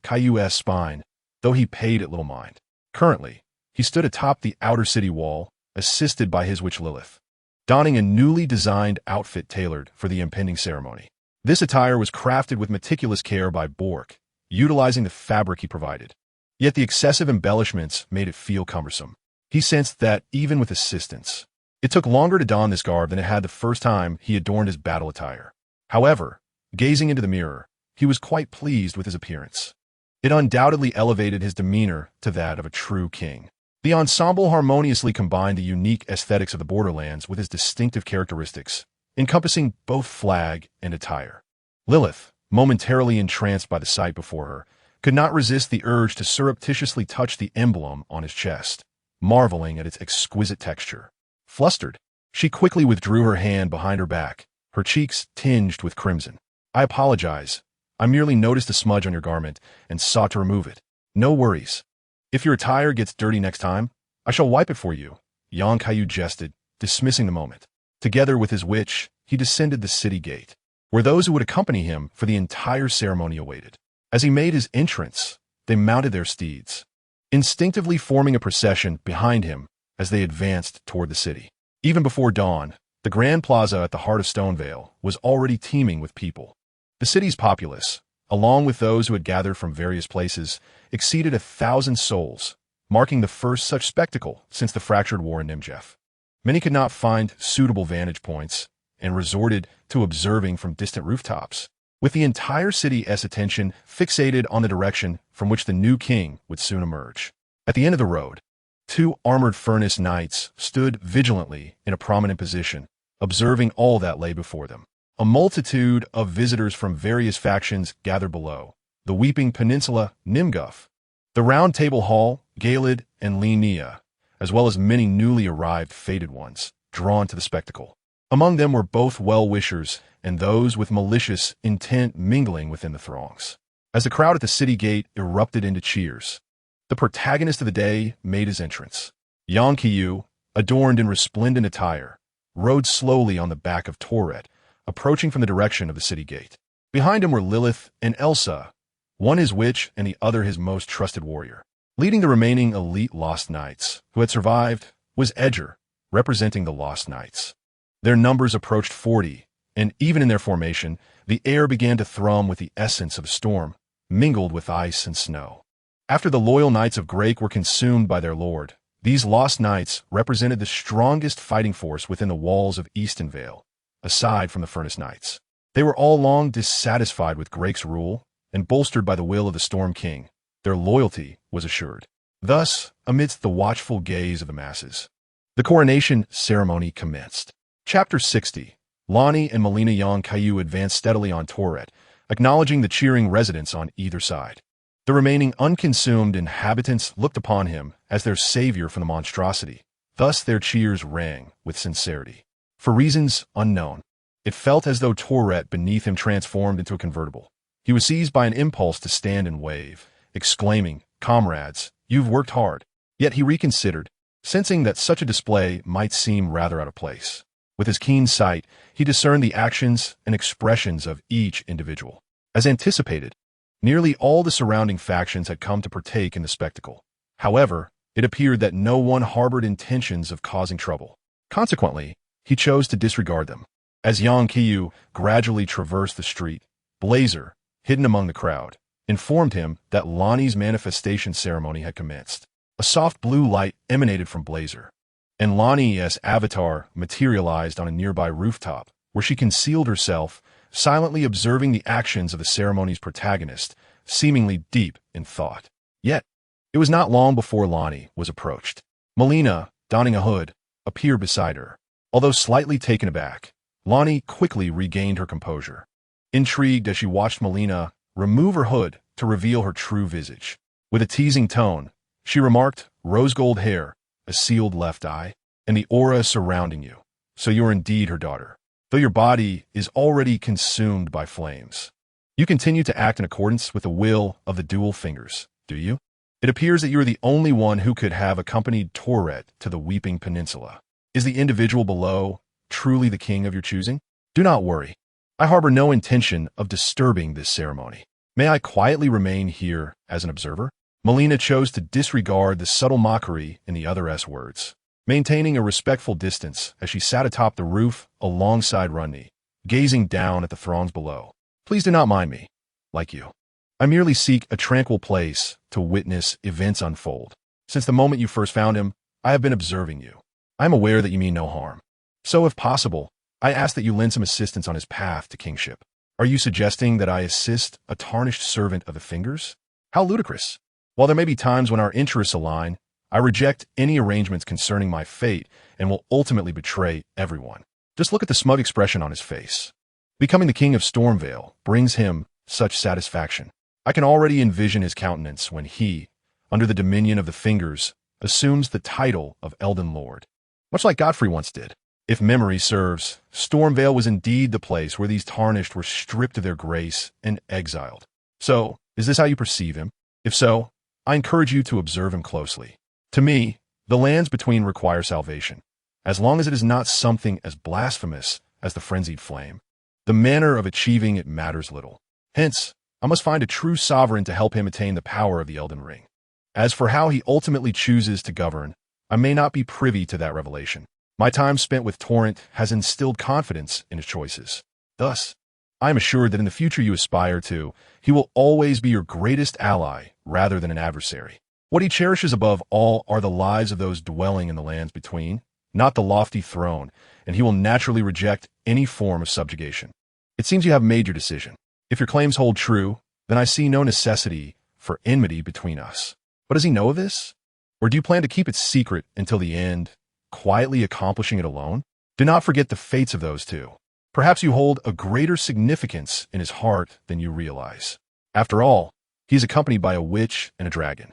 Kaiyu's spine, though he paid it little mind. Currently, he stood atop the outer city wall, assisted by his witch Lilith, donning a newly designed outfit tailored for the impending ceremony. This attire was crafted with meticulous care by Bork, utilizing the fabric he provided. Yet the excessive embellishments made it feel cumbersome. He sensed that, even with assistance, it took longer to don this garb than it had the first time he adorned his battle attire. However, gazing into the mirror, he was quite pleased with his appearance. It undoubtedly elevated his demeanor to that of a true king. The ensemble harmoniously combined the unique aesthetics of the borderlands with his distinctive characteristics, encompassing both flag and attire. Lilith, momentarily entranced by the sight before her, could not resist the urge to surreptitiously touch the emblem on his chest, marveling at its exquisite texture. Flustered, she quickly withdrew her hand behind her back, her cheeks tinged with crimson. "I apologize. I merely noticed a smudge on your garment and sought to remove it. No worries. If your attire gets dirty next time, I shall wipe it for you," Kaiyu jested, dismissing the moment. Together with his witch, he descended the city gate, where those who would accompany him for the entire ceremony awaited. As he made his entrance, they mounted their steeds, instinctively forming a procession behind him as they advanced toward the city. Even before dawn, the Grand Plaza at the heart of Stonevale was already teeming with people. The city's populace, along with those who had gathered from various places, exceeded 1,000 souls, marking the first such spectacle since the fractured war in Nimjeff. Many could not find suitable vantage points and resorted to observing from distant rooftops, with the entire city's attention fixated on the direction from which the new king would soon emerge. At the end of the road, 2 armored furnace knights stood vigilantly in a prominent position, observing all that lay before them. A multitude of visitors from various factions gathered below, the Weeping Peninsula, Nimguff, the Round Table Hall, Galid, and Linnea, as well as many newly arrived fated ones, drawn to the spectacle. Among them were both well-wishers and those with malicious intent mingling within the throngs. As the crowd at the city gate erupted into cheers, the protagonist of the day made his entrance. Kaiyu, adorned in resplendent attire, rode slowly on the back of Tourette, approaching from the direction of the city gate. Behind him were Lilith and Elsa, one his witch and the other his most trusted warrior. Leading the remaining elite Lost Knights, who had survived, was Edger, representing the Lost Knights. Their numbers approached 40, and even in their formation, the air began to thrum with the essence of a storm, mingled with ice and snow. After the loyal Knights of Grake were consumed by their lord, these Lost Knights represented the strongest fighting force within the walls of Eastonvale, aside from the Furnace Knights. They were all long dissatisfied with Grake's rule, and bolstered by the will of the Storm King, their loyalty was assured. Thus, amidst the watchful gaze of the masses, the coronation ceremony commenced. Chapter 60. Lonnie and Melina Kaiyu advanced steadily on Tourette, acknowledging the cheering residents on either side. The remaining unconsumed inhabitants looked upon him as their savior from the monstrosity. Thus their cheers rang with sincerity. For reasons unknown, it felt as though Tourette beneath him transformed into a convertible. He was seized by an impulse to stand and wave, exclaiming, "Comrades, you've worked hard." Yet he reconsidered, sensing that such a display might seem rather out of place. With his keen sight, he discerned the actions and expressions of each individual. As anticipated, nearly all the surrounding factions had come to partake in the spectacle. However, it appeared that no one harbored intentions of causing trouble. Consequently, he chose to disregard them. As Kaiyu gradually traversed the street, Blazer, hidden among the crowd, informed him that Lonnie's manifestation ceremony had commenced. A soft blue light emanated from Blazer, and Lonnie's avatar materialized on a nearby rooftop, where she concealed herself, silently observing the actions of the ceremony's protagonist, seemingly deep in thought. Yet, it was not long before Lonnie was approached. Melina, donning a hood, appeared beside her. Although slightly taken aback, Lonnie quickly regained her composure. Intrigued as she watched Melina remove her hood to reveal her true visage. With a teasing tone, she remarked, "Rose gold hair, a sealed left eye, and the aura surrounding you. So you are indeed her daughter. Though your body is already consumed by flames, you continue to act in accordance with the will of the dual fingers, do you? It appears that you are the only one who could have accompanied Tourette to the Weeping Peninsula. Is the individual below truly the king of your choosing? Do not worry. I harbor no intention of disturbing this ceremony. May I quietly remain here as an observer?" Melina chose to disregard the subtle mockery in the other's words, maintaining a respectful distance as she sat atop the roof alongside Runny, gazing down at the throngs below. "Please do not mind me, like you. I merely seek a tranquil place to witness events unfold. Since the moment you first found him, I have been observing you. I am aware that you mean no harm. So, if possible, I ask that you lend some assistance on his path to kingship. Are you suggesting that I assist a tarnished servant of the Fingers? How ludicrous. While there may be times when our interests align, I reject any arrangements concerning my fate and will ultimately betray everyone." Just look at the smug expression on his face. Becoming the king of Stormvale brings him such satisfaction. I can already envision his countenance when he, under the dominion of the Fingers, assumes the title of Elden Lord, much like Godfrey once did. If memory serves, Stormvale was indeed the place where these Tarnished were stripped of their grace and exiled. So, is this how you perceive him? If so, I encourage you to observe him closely. To me, the lands between require salvation, as long as it is not something as blasphemous as the frenzied flame. The manner of achieving it matters little. Hence, I must find a true sovereign to help him attain the power of the Elden Ring. As for how he ultimately chooses to govern, I may not be privy to that revelation. My time spent with Torrent has instilled confidence in his choices. Thus, I am assured that in the future you aspire to, he will always be your greatest ally rather than an adversary. What he cherishes above all are the lives of those dwelling in the lands between, not the lofty throne, and he will naturally reject any form of subjugation. It seems you have made your decision. If your claims hold true, then I see no necessity for enmity between us. But does he know of this? Or do you plan to keep it secret until the end, quietly accomplishing it alone? Do not forget the fates of those two. Perhaps you hold a greater significance in his heart than you realize. After all, he is accompanied by a witch and a dragon.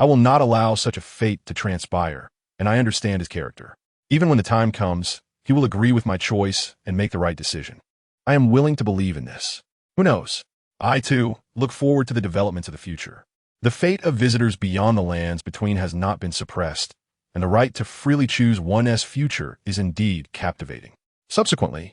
I will not allow such a fate to transpire, and I understand his character. Even when the time comes, he will agree with my choice and make the right decision. I am willing to believe in this. Who knows? I, too, look forward to the developments of the future. The fate of visitors beyond the lands between has not been suppressed, and the right to freely choose one's future is indeed captivating. Subsequently,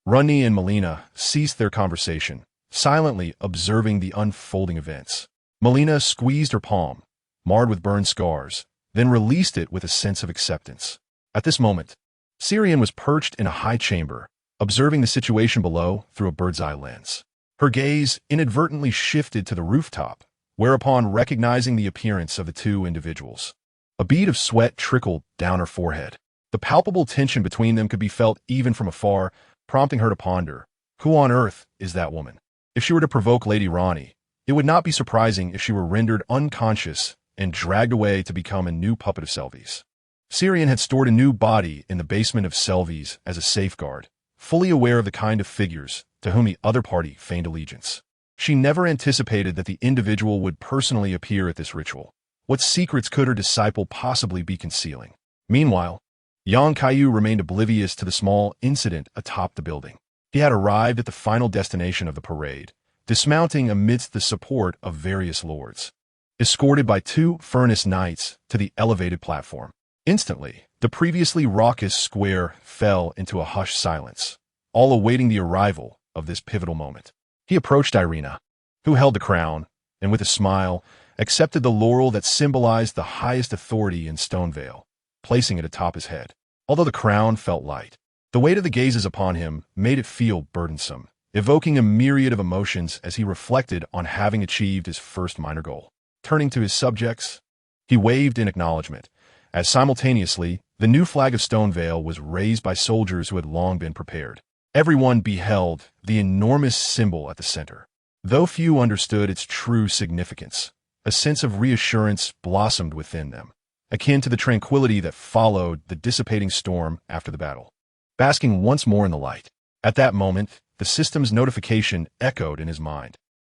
Runni and Melina ceased their conversation, silently observing the unfolding events. Melina squeezed her palm, marred with burned scars, then released it with a sense of acceptance. At this moment, Syrian was perched in a high chamber, observing the situation below through a bird's-eye lens. Her gaze inadvertently shifted to the rooftop, whereupon recognizing the appearance of the two individuals. A bead of sweat trickled down her forehead. The palpable tension between them could be felt even from afar, prompting her to ponder, who on earth is that woman? If she were to provoke Lady Ronnie, it would not be surprising if she were rendered unconscious and dragged away to become a new puppet of Selvi's. Syrian had stored a new body in the basement of Selvi's as a safeguard, fully aware of the kind of figures to whom the other party feigned allegiance. She never anticipated that the individual would personally appear at this ritual. What secrets could her disciple possibly be concealing? Meanwhile, young Kaiyu remained oblivious to the small incident atop the building. He had arrived at the final destination of the parade, dismounting amidst the support of various lords. Escorted by two furnace knights to the elevated platform. Instantly, the previously raucous square fell into a hushed silence, all awaiting the arrival of this pivotal moment. He approached Irina, who held the crown, and with a smile, accepted the laurel that symbolized the highest authority in Stonevale, placing it atop his head. Although the crown felt light, the weight of the gazes upon him made it feel burdensome, evoking a myriad of emotions as he reflected on having achieved his first minor goal. Turning to his subjects, he waved in acknowledgement, as simultaneously the new flag of Stonevale was raised by soldiers who had long been prepared. Everyone beheld the enormous symbol at the center. Though few understood its true significance, a sense of reassurance blossomed within them, akin to the tranquility that followed the dissipating storm after the battle. Basking once more in the light, at that moment, the system's notification echoed in his mind,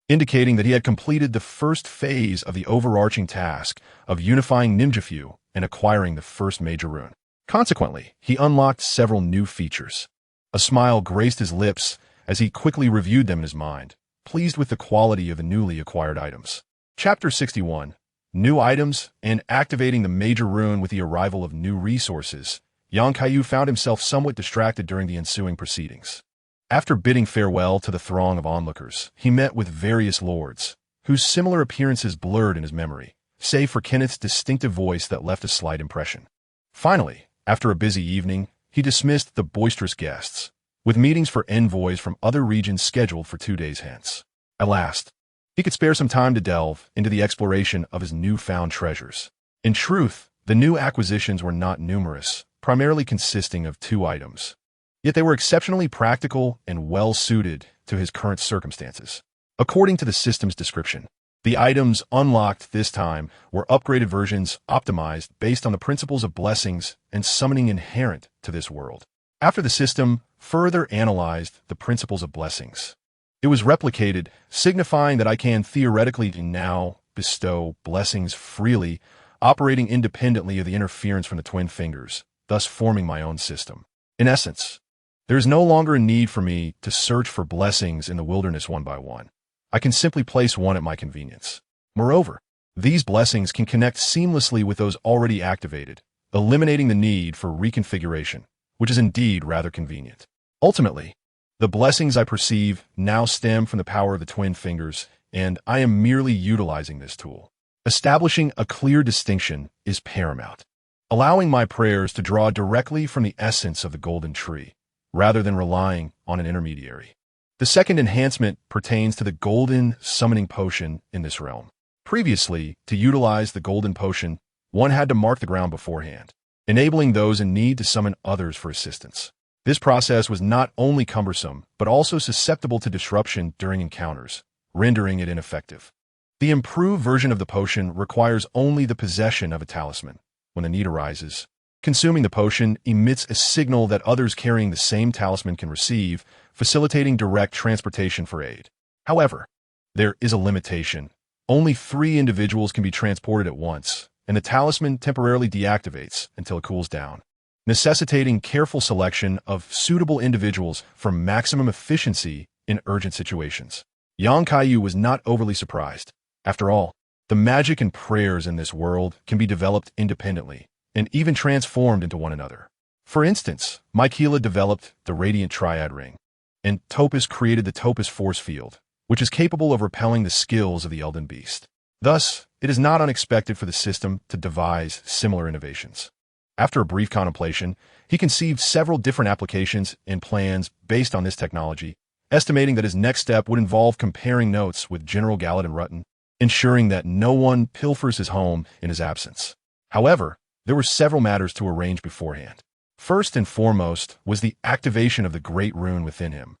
indicating that he had completed the first phase of the overarching task of unifying Nimjafu and acquiring the first major rune. Consequently, he unlocked several new features. A smile graced his lips as he quickly reviewed them in his mind, pleased with the quality of the newly acquired items. Chapter 61. New items and activating the major rune with the arrival of new resources. Yang Kaiyu found himself somewhat distracted during the ensuing proceedings. After bidding farewell to the throng of onlookers, he met with various lords, whose similar appearances blurred in his memory, save for Kenneth's distinctive voice that left a slight impression. Finally, after a busy evening, he dismissed the boisterous guests, with meetings for envoys from other regions scheduled for 2 days hence. At last, he could spare some time to delve into the exploration of his newfound treasures. In truth, the new acquisitions were not numerous, primarily consisting of 2 items. Yet they were exceptionally practical and well-suited to his current circumstances. According to the system's description, the items unlocked this time were upgraded versions optimized based on the principles of blessings and summoning inherent to this world. After the system further analyzed the principles of blessings, it was replicated, signifying that I can theoretically now bestow blessings freely, operating independently of the interference from the twin fingers, thus forming my own system. In essence, there is no longer a need for me to search for blessings in the wilderness one by one. I can simply place one at my convenience. Moreover, these blessings can connect seamlessly with those already activated, eliminating the need for reconfiguration, which is indeed rather convenient. Ultimately, the blessings I perceive now stem from the power of the twin fingers, and I am merely utilizing this tool. Establishing a clear distinction is paramount, allowing my prayers to draw directly from the essence of the golden tree, rather than relying on an intermediary. The second enhancement pertains to the golden summoning potion in this realm. Previously, to utilize the golden potion, one had to mark the ground beforehand, enabling those in need to summon others for assistance. This process was not only cumbersome, but also susceptible to disruption during encounters, rendering it ineffective. The improved version of the potion requires only the possession of a talisman. When the need arises, consuming the potion emits a signal that others carrying the same talisman can receive, facilitating direct transportation for aid. However, there is a limitation. Only 3 individuals can be transported at once, and the talisman temporarily deactivates until it cools down, necessitating careful selection of suitable individuals for maximum efficiency in urgent situations. Kaiyu was not overly surprised. After all, the magic and prayers in this world can be developed independently and even transformed into one another. For instance, Mykeela developed the Radiant Triad Ring, and Topaz created the Topaz Force Field, which is capable of repelling the skills of the Elden Beast. Thus, it is not unexpected for the system to devise similar innovations. After a brief contemplation, he conceived several different applications and plans based on this technology, estimating that his next step would involve comparing notes with General Gallatin Rutten, ensuring that no one pilfers his home in his absence. However, there were several matters to arrange beforehand. First and foremost was the activation of the great rune within him,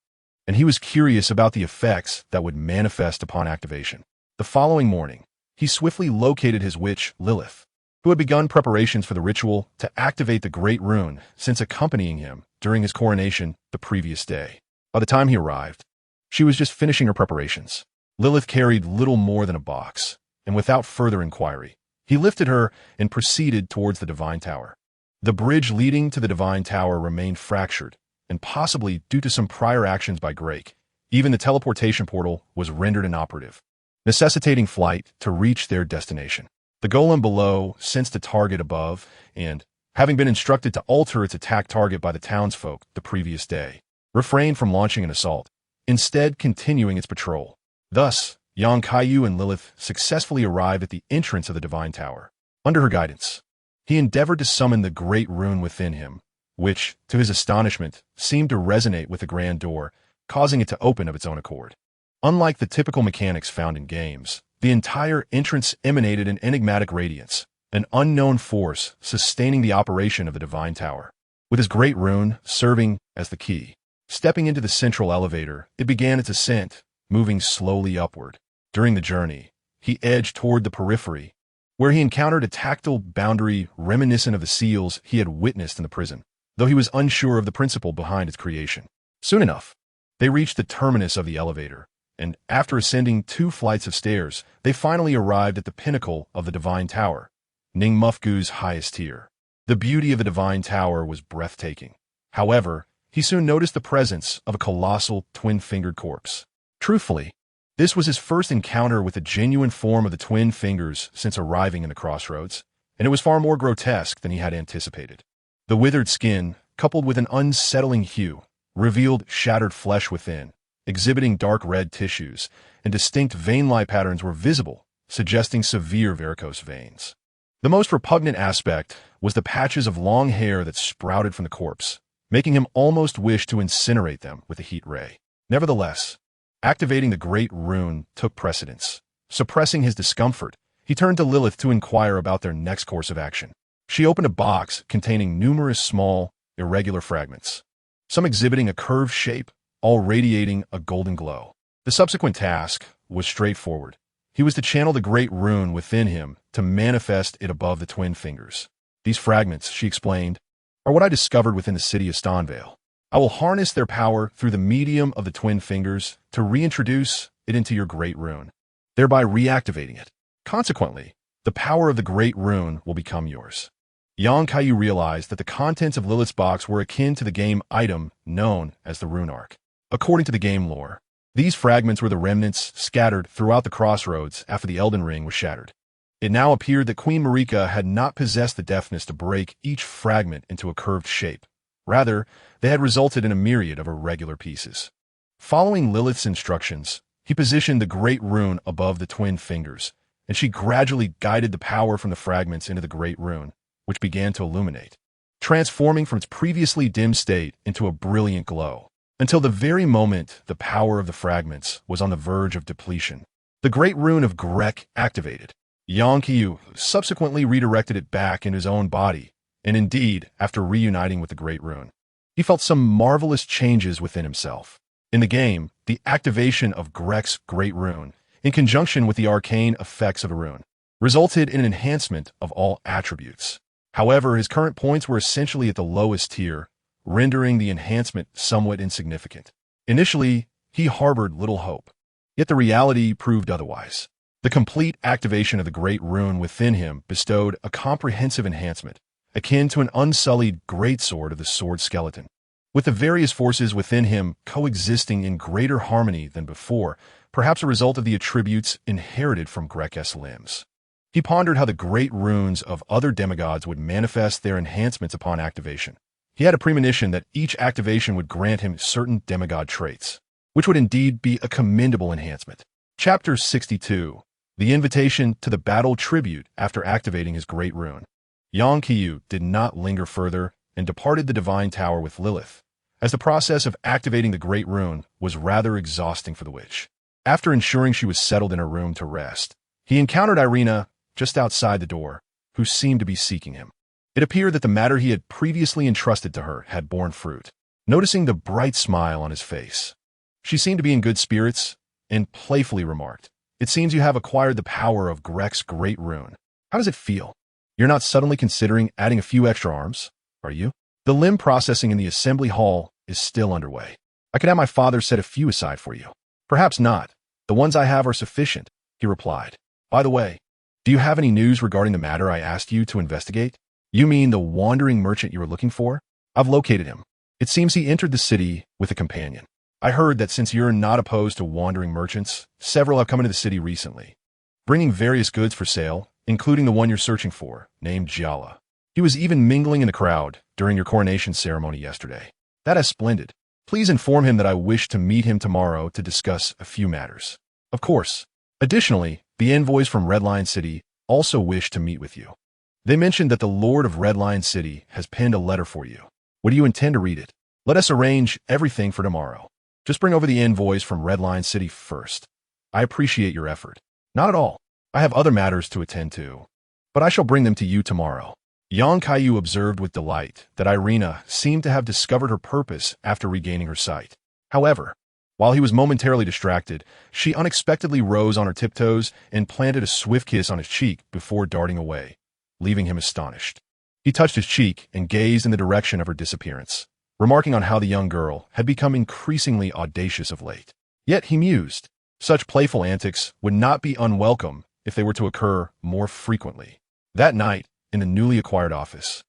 and he was curious about the effects that would manifest upon activation. The following morning, he swiftly located his witch, Lilith, who had begun preparations for the ritual to activate the great rune since accompanying him during his coronation the previous day. By the time he arrived, she was just finishing her preparations. Lilith carried little more than a box, and without further inquiry, he lifted her and proceeded towards the Divine Tower. The bridge leading to the Divine Tower remained fractured, and possibly due to some prior actions by Grake, even the teleportation portal was rendered inoperative, necessitating flight to reach their destination. The golem below sensed a target above, and, having been instructed to alter its attack target by the townsfolk the previous day, refrained from launching an assault, instead continuing its patrol. Thus, Kaiyu and Lilith successfully arrived at the entrance of the Divine Tower. Under her guidance, he endeavored to summon the great rune within him, which, to his astonishment, seemed to resonate with the grand door, causing it to open of its own accord. Unlike the typical mechanics found in games, the entire entrance emanated an enigmatic radiance, an unknown force sustaining the operation of the Divine Tower. With his great rune serving as the key, stepping into the central elevator, it began its ascent, moving slowly upward. During the journey, he edged toward the periphery, where he encountered a tactile boundary reminiscent of the seals he had witnessed in the prison, though he was unsure of the principle behind its creation. Soon enough, they reached the terminus of the elevator, and after ascending 2 flights of stairs, they finally arrived at the pinnacle of the Divine Tower, Ning Mufgu's highest tier. The beauty of the Divine Tower was breathtaking. However, he soon noticed the presence of a colossal twin-fingered corpse. Truthfully, this was his first encounter with the genuine form of the twin fingers since arriving in the crossroads, and it was far more grotesque than he had anticipated. The withered skin, coupled with an unsettling hue, revealed shattered flesh within, exhibiting dark red tissues, and distinct vein-like patterns were visible, suggesting severe varicose veins. The most repugnant aspect was the patches of long hair that sprouted from the corpse, making him almost wish to incinerate them with a heat ray. Nevertheless, activating the great rune took precedence. Suppressing his discomfort, he turned to Lilith to inquire about their next course of action. She opened a box containing numerous small, irregular fragments, some exhibiting a curved shape, all radiating a golden glow. The subsequent task was straightforward. He was to channel the great rune within him to manifest it above the twin fingers. These fragments, she explained, are what I discovered within the city of Stonvale. I will harness their power through the medium of the twin fingers to reintroduce it into your great rune, thereby reactivating it. Consequently, the power of the great rune will become yours. Kaiyu realized that the contents of Lilith's box were akin to the game item known as the Rune Arc. According to the game lore, these fragments were the remnants scattered throughout the crossroads after the Elden Ring was shattered. It now appeared that Queen Marika had not possessed the deftness to break each fragment into a curved shape. Rather, they had resulted in a myriad of irregular pieces. Following Lilith's instructions, he positioned the great rune above the twin fingers, and she gradually guided the power from the fragments into the great rune, which began to illuminate, transforming from its previously dim state into a brilliant glow. until the very moment the power of the fragments was on the verge of depletion. The Great Rune of Grek activated. Kaiyu subsequently redirected it back into his own body, and indeed, after reuniting with the Great Rune, he felt some marvelous changes within himself. In the game, the activation of Grek's Great Rune, in conjunction with the arcane effects of a rune, resulted in an enhancement of all attributes. However, his current points were essentially at the lowest tier, rendering the enhancement somewhat insignificant. Initially, he harbored little hope, yet the reality proved otherwise. The complete activation of the Great Rune within him bestowed a comprehensive enhancement, akin to an unsullied greatsword of the sword skeleton. With the various forces within him coexisting in greater harmony than before, perhaps a result of the attributes inherited from Grek's limbs. He pondered how the great runes of other demigods would manifest their enhancements upon activation. He had a premonition that each activation would grant him certain demigod traits, which would indeed be a commendable enhancement. Chapter 62. The Invitation to the Battle Tribute after activating his Great Rune. Kaiyu did not linger further and departed the Divine Tower with Lilith, as the process of activating the Great Rune was rather exhausting for the witch. After ensuring she was settled in her room to rest, he encountered Irina just outside the door, who seemed to be seeking him. It appeared that the matter he had previously entrusted to her had borne fruit. Noticing the bright smile on his face, she seemed to be in good spirits and playfully remarked, "It seems you have acquired the power of Grek's Great Rune. How does it feel? You're not suddenly considering adding a few extra arms, are you? The limb processing in the assembly hall is still underway. I could have my father set a few aside for you." "Perhaps not. The ones I have are sufficient," he replied. "By the way, do you have any news regarding the matter I asked you to investigate?" "You mean the wandering merchant you were looking for?" "I've located him. It seems he entered the city with a companion. I heard that since you're not opposed to wandering merchants, several have come into the city recently, bringing various goods for sale, including the one you're searching for, named Giala. He was even mingling in the crowd during your coronation ceremony yesterday." "That is splendid. Please inform him that I wish to meet him tomorrow to discuss a few matters." "Of course." Additionally, the envoys from Red Lion City also wish to meet with you. They mentioned that the Lord of Red Lion City has penned a letter for you. Would you intend to read it? Let us arrange everything for tomorrow. Just bring over the envoys from Red Lion City first. I appreciate your effort." "Not at all. I have other matters to attend to, but I shall bring them to you tomorrow." Kaiyu observed with delight that Irina seemed to have discovered her purpose after regaining her sight. However, while he was momentarily distracted, she unexpectedly rose on her tiptoes and planted a swift kiss on his cheek before darting away, leaving him astonished. He touched his cheek and gazed in the direction of her disappearance, remarking on how the young girl had become increasingly audacious of late. Yet he mused, such playful antics would not be unwelcome if they were to occur more frequently. That night, in the newly acquired office,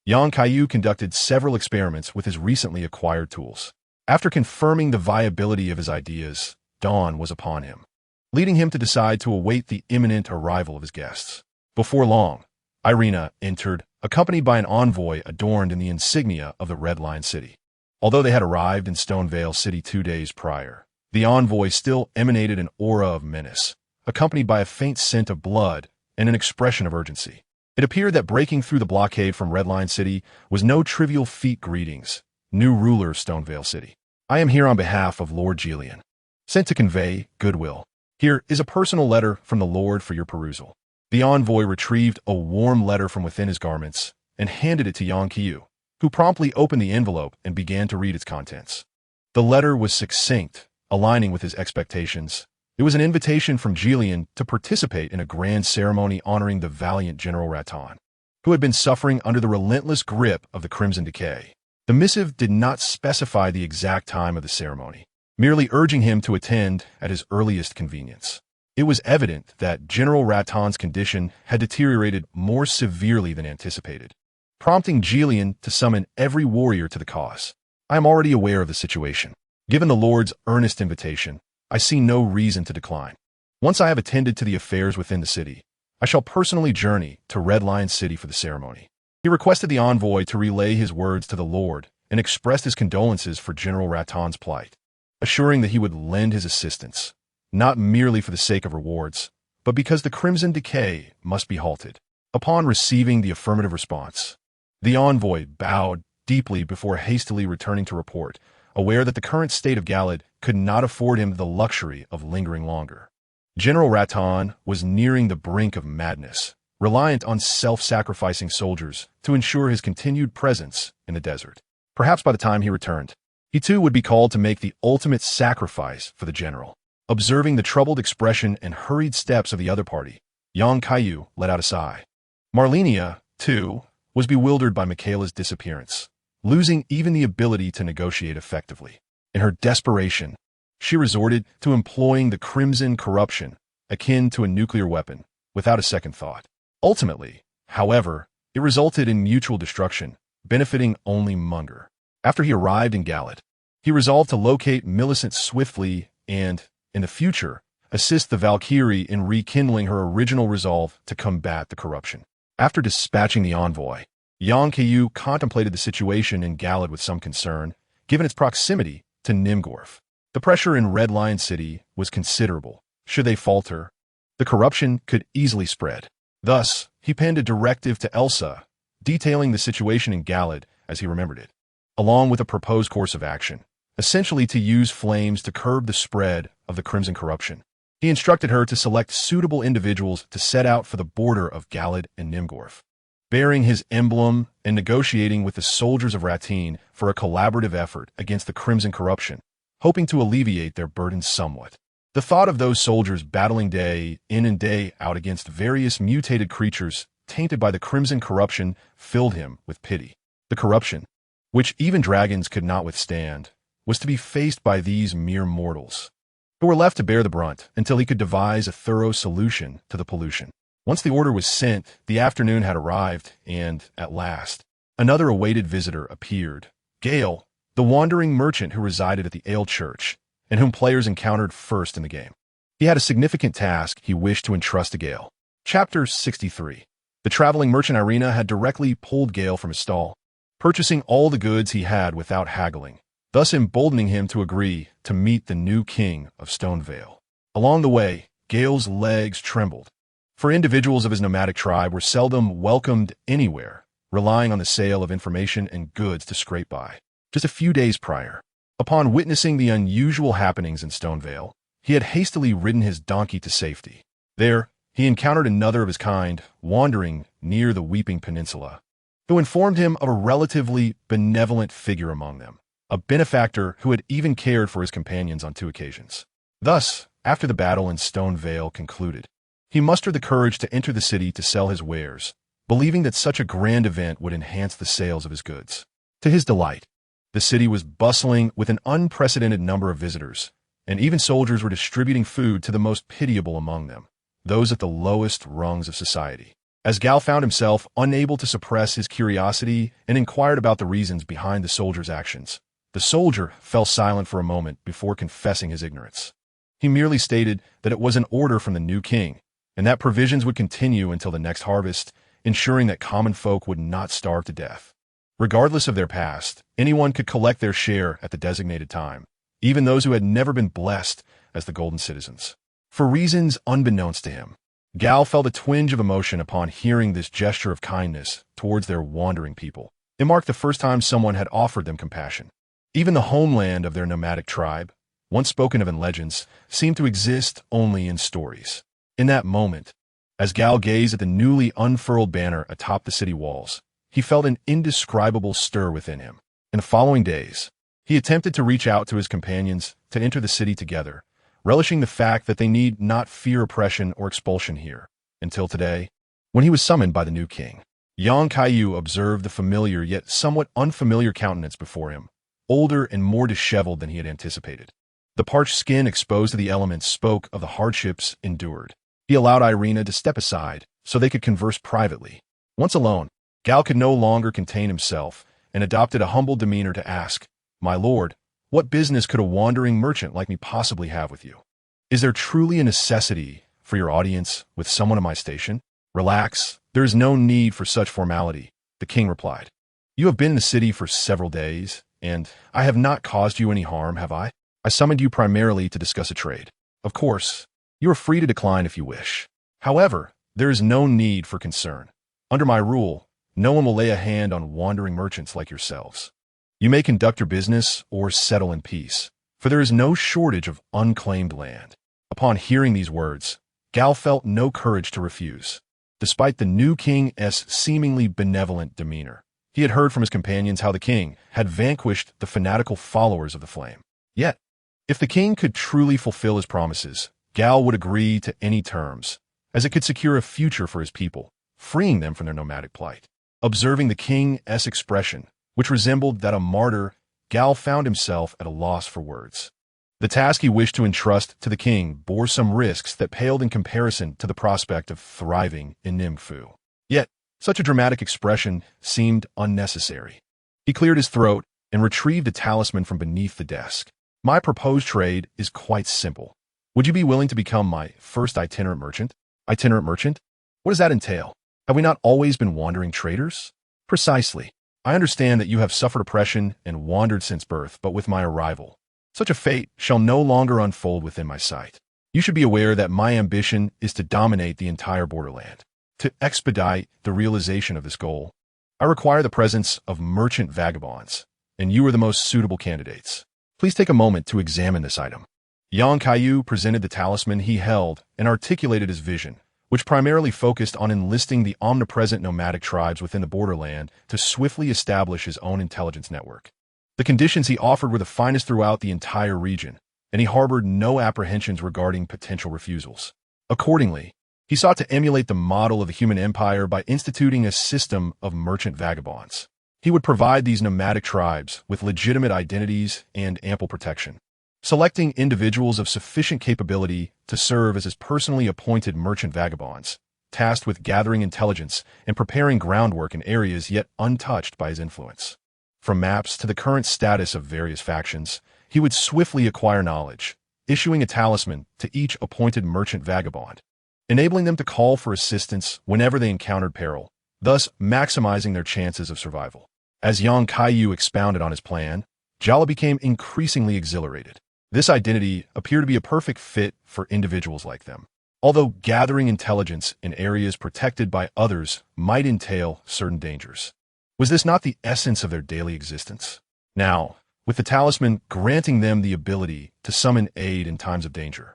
Kaiyu conducted several experiments with his recently acquired tools. After confirming the viability of his ideas, dawn was upon him, leading him to decide to await the imminent arrival of his guests. Before long, Irina entered, accompanied by an envoy adorned in the insignia of the Red Lion City. Although they had arrived in Stonevale City 2 days prior, the envoy still emanated an aura of menace, accompanied by a faint scent of blood and an expression of urgency. It appeared that breaking through the blockade from Red Lion City was no trivial feat. "Greetings, new ruler of Stonevale City. I am here on behalf of Lord Julian, sent to convey goodwill. Here is a personal letter from the Lord for your perusal." The envoy retrieved a warm letter from within his garments and handed it to Kaiyu, who promptly opened the envelope and began to read its contents. The letter was succinct, aligning with his expectations. It was an invitation from Julian to participate in a grand ceremony honoring the valiant General Raton, who had been suffering under the relentless grip of the Crimson Decay. The missive did not specify the exact time of the ceremony, merely urging him to attend at his earliest convenience. It was evident that General Raton's condition had deteriorated more severely than anticipated, prompting Julian to summon every warrior to the cause. "I am already aware of the situation. Given the Lord's earnest invitation, I see no reason to decline. Once I have attended to the affairs within the city, I shall personally journey to Red Lion City for the ceremony." He requested the envoy to relay his words to the Lord and expressed his condolences for General Raton's plight, assuring that he would lend his assistance, not merely for the sake of rewards, but because the Crimson Decay must be halted. Upon receiving the affirmative response, the envoy bowed deeply before hastily returning to report, aware that the current state of Galad could not afford him the luxury of lingering longer. General Raton was nearing the brink of madness, reliant on self-sacrificing soldiers to ensure his continued presence in the desert. Perhaps by the time he returned, he too would be called to make the ultimate sacrifice for the general. Observing the troubled expression and hurried steps of the other party, young Kaiyu let out a sigh. Marlenia, too, was bewildered by Michaela's disappearance, losing even the ability to negotiate effectively. In her desperation, she resorted to employing the crimson corruption, akin to a nuclear weapon, without a second thought. Ultimately, however, it resulted in mutual destruction, benefiting only Munger. After he arrived in Galad, he resolved to locate Millicent swiftly and, in the future, assist the Valkyrie in rekindling her original resolve to combat the corruption. After dispatching the envoy, Yang Kaiyu contemplated the situation in Galad with some concern, given its proximity to Nimgorf. The pressure in Red Lion City was considerable. Should they falter, the corruption could easily spread. Thus, he penned a directive to Elsa, detailing the situation in Galad as he remembered it, along with a proposed course of action, essentially to use flames to curb the spread of the crimson corruption. He instructed her to select suitable individuals to set out for the border of Galad and Nimgorf, bearing his emblem and negotiating with the soldiers of Ratine for a collaborative effort against the crimson corruption, hoping to alleviate their burden somewhat. The thought of those soldiers battling day in and day out against various mutated creatures tainted by the crimson corruption filled him with pity. The corruption, which even dragons could not withstand, was to be faced by these mere mortals, who were left to bear the brunt until he could devise a thorough solution to the pollution. Once the order was sent, the afternoon had arrived, and, at last, another awaited visitor appeared. Gale, the wandering merchant who resided at the Ale Church, and whom players encountered first in the game. He had a significant task he wished to entrust to Gale. Chapter 63. The traveling merchant Irina had directly pulled Gale from his stall, purchasing all the goods he had without haggling, thus emboldening him to agree to meet the new king of Stonevale. Along the way, Gale's legs trembled, for individuals of his nomadic tribe were seldom welcomed anywhere, relying on the sale of information and goods to scrape by. Just a few days prior, upon witnessing the unusual happenings in Stonevale, he had hastily ridden his donkey to safety. There, he encountered another of his kind, wandering near the Weeping Peninsula, who informed him of a relatively benevolent figure among them, a benefactor who had even cared for his companions on 2 occasions. Thus, after the battle in Stonevale concluded, he mustered the courage to enter the city to sell his wares, believing that such a grand event would enhance the sales of his goods. To his delight, the city was bustling with an unprecedented number of visitors, and even soldiers were distributing food to the most pitiable among them, those at the lowest rungs of society. As Gal found himself unable to suppress his curiosity and inquired about the reasons behind the soldier's actions, the soldier fell silent for a moment before confessing his ignorance. He merely stated that it was an order from the new king, and that provisions would continue until the next harvest, ensuring that common folk would not starve to death. Regardless of their past, anyone could collect their share at the designated time, even those who had never been blessed as the Golden Citizens. For reasons unbeknownst to him, Gal felt a twinge of emotion upon hearing this gesture of kindness towards their wandering people. It marked the first time someone had offered them compassion. Even the homeland of their nomadic tribe, once spoken of in legends, seemed to exist only in stories. In that moment, as Gal gazed at the newly unfurled banner atop the city walls, he felt an indescribable stir within him. In the following days, he attempted to reach out to his companions to enter the city together, relishing the fact that they need not fear oppression or expulsion here, until today, when he was summoned by the new king. Yang Kaiyu observed the familiar yet somewhat unfamiliar countenance before him, older and more disheveled than he had anticipated. The parched skin exposed to the elements spoke of the hardships endured. He allowed Irina to step aside so they could converse privately. Once alone, Gal could no longer contain himself and adopted a humble demeanor to ask, "My lord, what business could a wandering merchant like me possibly have with you? Is there truly a necessity for your audience with someone of my station?" "Relax, there is no need for such formality," the king replied. "You have been in the city for several days, and I have not caused you any harm, have I? I summoned you primarily to discuss a trade. Of course, you are free to decline if you wish. However, there is no need for concern. Under my rule, no one will lay a hand on wandering merchants like yourselves." You may conduct your business or settle in peace, for there is no shortage of unclaimed land. Upon hearing these words, Gal felt no courage to refuse. Despite the new king's seemingly benevolent demeanor, he had heard from his companions how the king had vanquished the fanatical followers of the flame. Yet, if the king could truly fulfill his promises, Gal would agree to any terms, as it could secure a future for his people, freeing them from their nomadic plight. Observing the king's expression, which resembled that of a martyr, Gal found himself at a loss for words. The task he wished to entrust to the king bore some risks that paled in comparison to the prospect of thriving in Nimfu. Yet, such a dramatic expression seemed unnecessary. He cleared his throat and retrieved a talisman from beneath the desk. My proposed trade is quite simple. Would you be willing to become my first itinerant merchant? Itinerant merchant? What does that entail? Have we not always been wandering traders? Precisely. I understand that you have suffered oppression and wandered since birth, but with my arrival, such a fate shall no longer unfold within my sight. You should be aware that my ambition is to dominate the entire borderland. To expedite the realization of this goal, I require the presence of merchant vagabonds, and you are the most suitable candidates. Please take a moment to examine this item. Kaiyu presented the talisman he held and articulated his vision, which primarily focused on enlisting the omnipresent nomadic tribes within the borderland to swiftly establish his own intelligence network. The conditions he offered were the finest throughout the entire region, and he harbored no apprehensions regarding potential refusals. Accordingly, he sought to emulate the model of the human empire by instituting a system of merchant vagabonds. He would provide these nomadic tribes with legitimate identities and ample protection, selecting individuals of sufficient capability to serve as his personally appointed merchant vagabonds, tasked with gathering intelligence and preparing groundwork in areas yet untouched by his influence. From maps to the current status of various factions, he would swiftly acquire knowledge, issuing a talisman to each appointed merchant vagabond, enabling them to call for assistance whenever they encountered peril, thus maximizing their chances of survival. As Kaiyu expounded on his plan, Jala became increasingly exhilarated. This identity appeared to be a perfect fit for individuals like them. Although gathering intelligence in areas protected by others might entail certain dangers, was this not the essence of their daily existence? Now, with the talisman granting them the ability to summon aid in times of danger,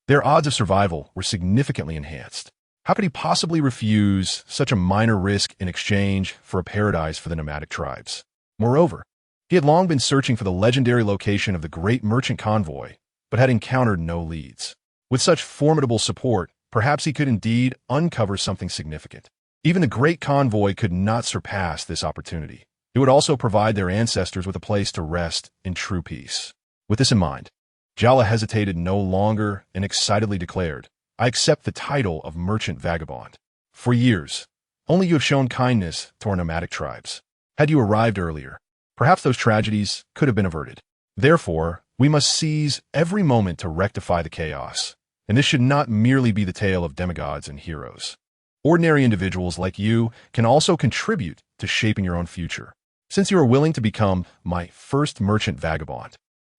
their odds of survival were significantly enhanced. How could he possibly refuse such a minor risk in exchange for a paradise for the nomadic tribes? Moreover, he had long been searching for the legendary location of the great merchant convoy, but had encountered no leads. With such formidable support, perhaps he could indeed uncover something significant. Even the great convoy could not surpass this opportunity. It would also provide their ancestors with a place to rest in true peace. With this in mind, Jala hesitated no longer and excitedly declared, "I accept the title of merchant vagabond. For years, only you have shown kindness to our nomadic tribes. Had you arrived earlier, perhaps those tragedies could have been averted. Therefore, we must seize every moment to rectify the chaos, and this should not merely be the tale of demigods and heroes. Ordinary individuals like you can also contribute to shaping your own future. Since you are willing to become my first merchant vagabond,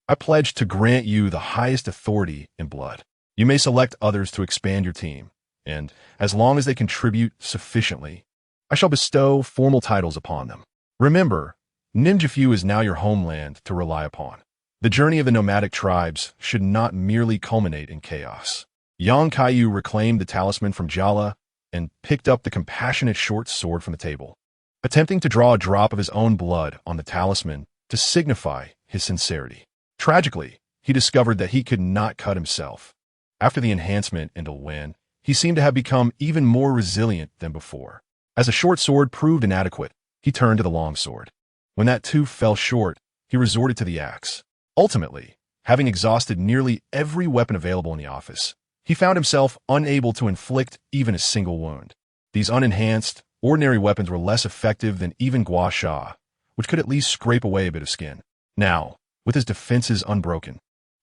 I pledge to grant you the highest authority in blood. You may select others to expand your team, and as long as they contribute sufficiently, I shall bestow formal titles upon them. Remember, Nimjifu is now your homeland to rely upon. The journey of the nomadic tribes should not merely culminate in chaos." Kaiyu reclaimed the talisman from Jala and picked up the compassionate short sword from the table, attempting to draw a drop of his own blood on the talisman to signify his sincerity. Tragically, he discovered that he could not cut himself. After the enhancement in Ilwen, he seemed to have become even more resilient than before. As the short sword proved inadequate, he turned to the long sword. When that too fell short, he resorted to the axe. Ultimately, having exhausted nearly every weapon available in the office, he found himself unable to inflict even a single wound. These unenhanced, ordinary weapons were less effective than even gua sha, which could at least scrape away a bit of skin. Now, with his defenses unbroken,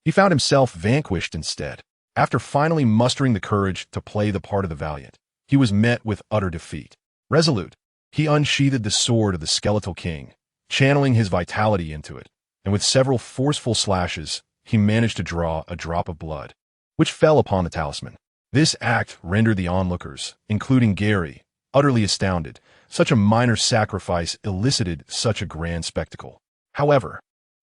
he found himself vanquished instead. After finally mustering the courage to play the part of the valiant, he was met with utter defeat. Resolute, he unsheathed the sword of the skeletal king, channeling his vitality into it, and with several forceful slashes, he managed to draw a drop of blood, which fell upon the talisman. This act rendered the onlookers, including Gary, utterly astounded. Such a minor sacrifice elicited such a grand spectacle. However,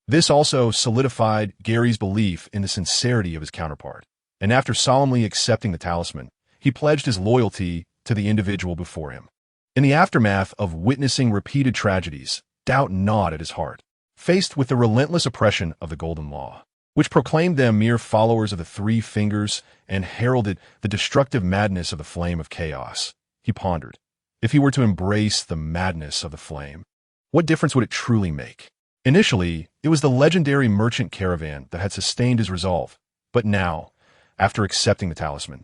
this also solidified Gary's belief in the sincerity of his counterpart, and after solemnly accepting the talisman, he pledged his loyalty to the individual before him. In the aftermath of witnessing repeated tragedies, doubt gnawed at his heart, faced with the relentless oppression of the Golden Law, which proclaimed them mere followers of the Three Fingers and heralded the destructive madness of the Flame of Chaos. He pondered, if he were to embrace the madness of the flame, what difference would it truly make? Initially, it was the legendary merchant caravan that had sustained his resolve, but now, after accepting the talisman,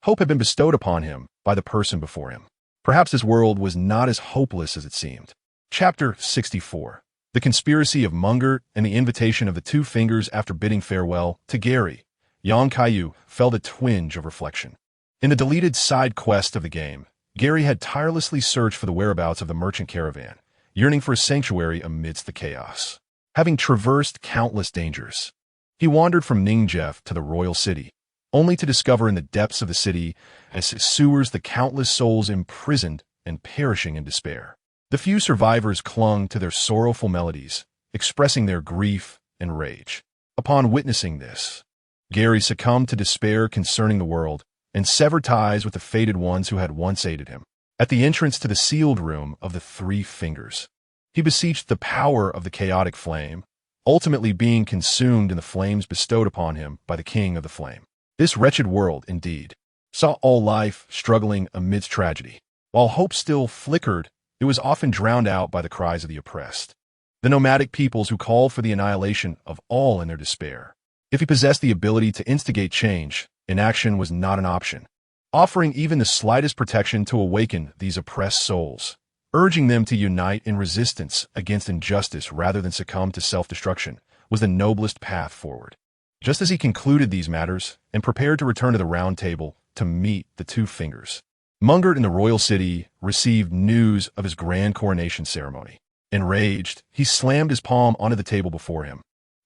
hope had been bestowed upon him by the person before him. Perhaps his world was not as hopeless as it seemed. Chapter 64. The Conspiracy of Munger and the Invitation of the Two Fingers. After bidding farewell to Gary, young Kaiyu felt a twinge of reflection. In the deleted side quest of the game, Gary had tirelessly searched for the whereabouts of the merchant caravan, yearning for a sanctuary amidst the chaos. Having traversed countless dangers, he wandered from Ningjef to the royal city, only to discover in the depths of the city as sewers the countless souls imprisoned and perishing in despair. The few survivors clung to their sorrowful melodies, expressing their grief and rage. Upon witnessing this, Gary succumbed to despair concerning the world and severed ties with the fated ones who had once aided him. At the entrance to the sealed room of the Three Fingers, he beseeched the power of the chaotic flame, ultimately being consumed in the flames bestowed upon him by the King of the Flame. This wretched world, indeed, saw all life struggling amidst tragedy. While hope still flickered, it was often drowned out by the cries of the oppressed, the nomadic peoples who called for the annihilation of all in their despair. If he possessed the ability to instigate change, inaction was not an option, offering even the slightest protection to awaken these oppressed souls, urging them to unite in resistance against injustice rather than succumb to self-destruction, was the noblest path forward. Just as he concluded these matters and prepared to return to the round table to meet the Two Fingers, Munger in the royal city received news of his grand coronation ceremony. Enraged, he slammed his palm onto the table before him,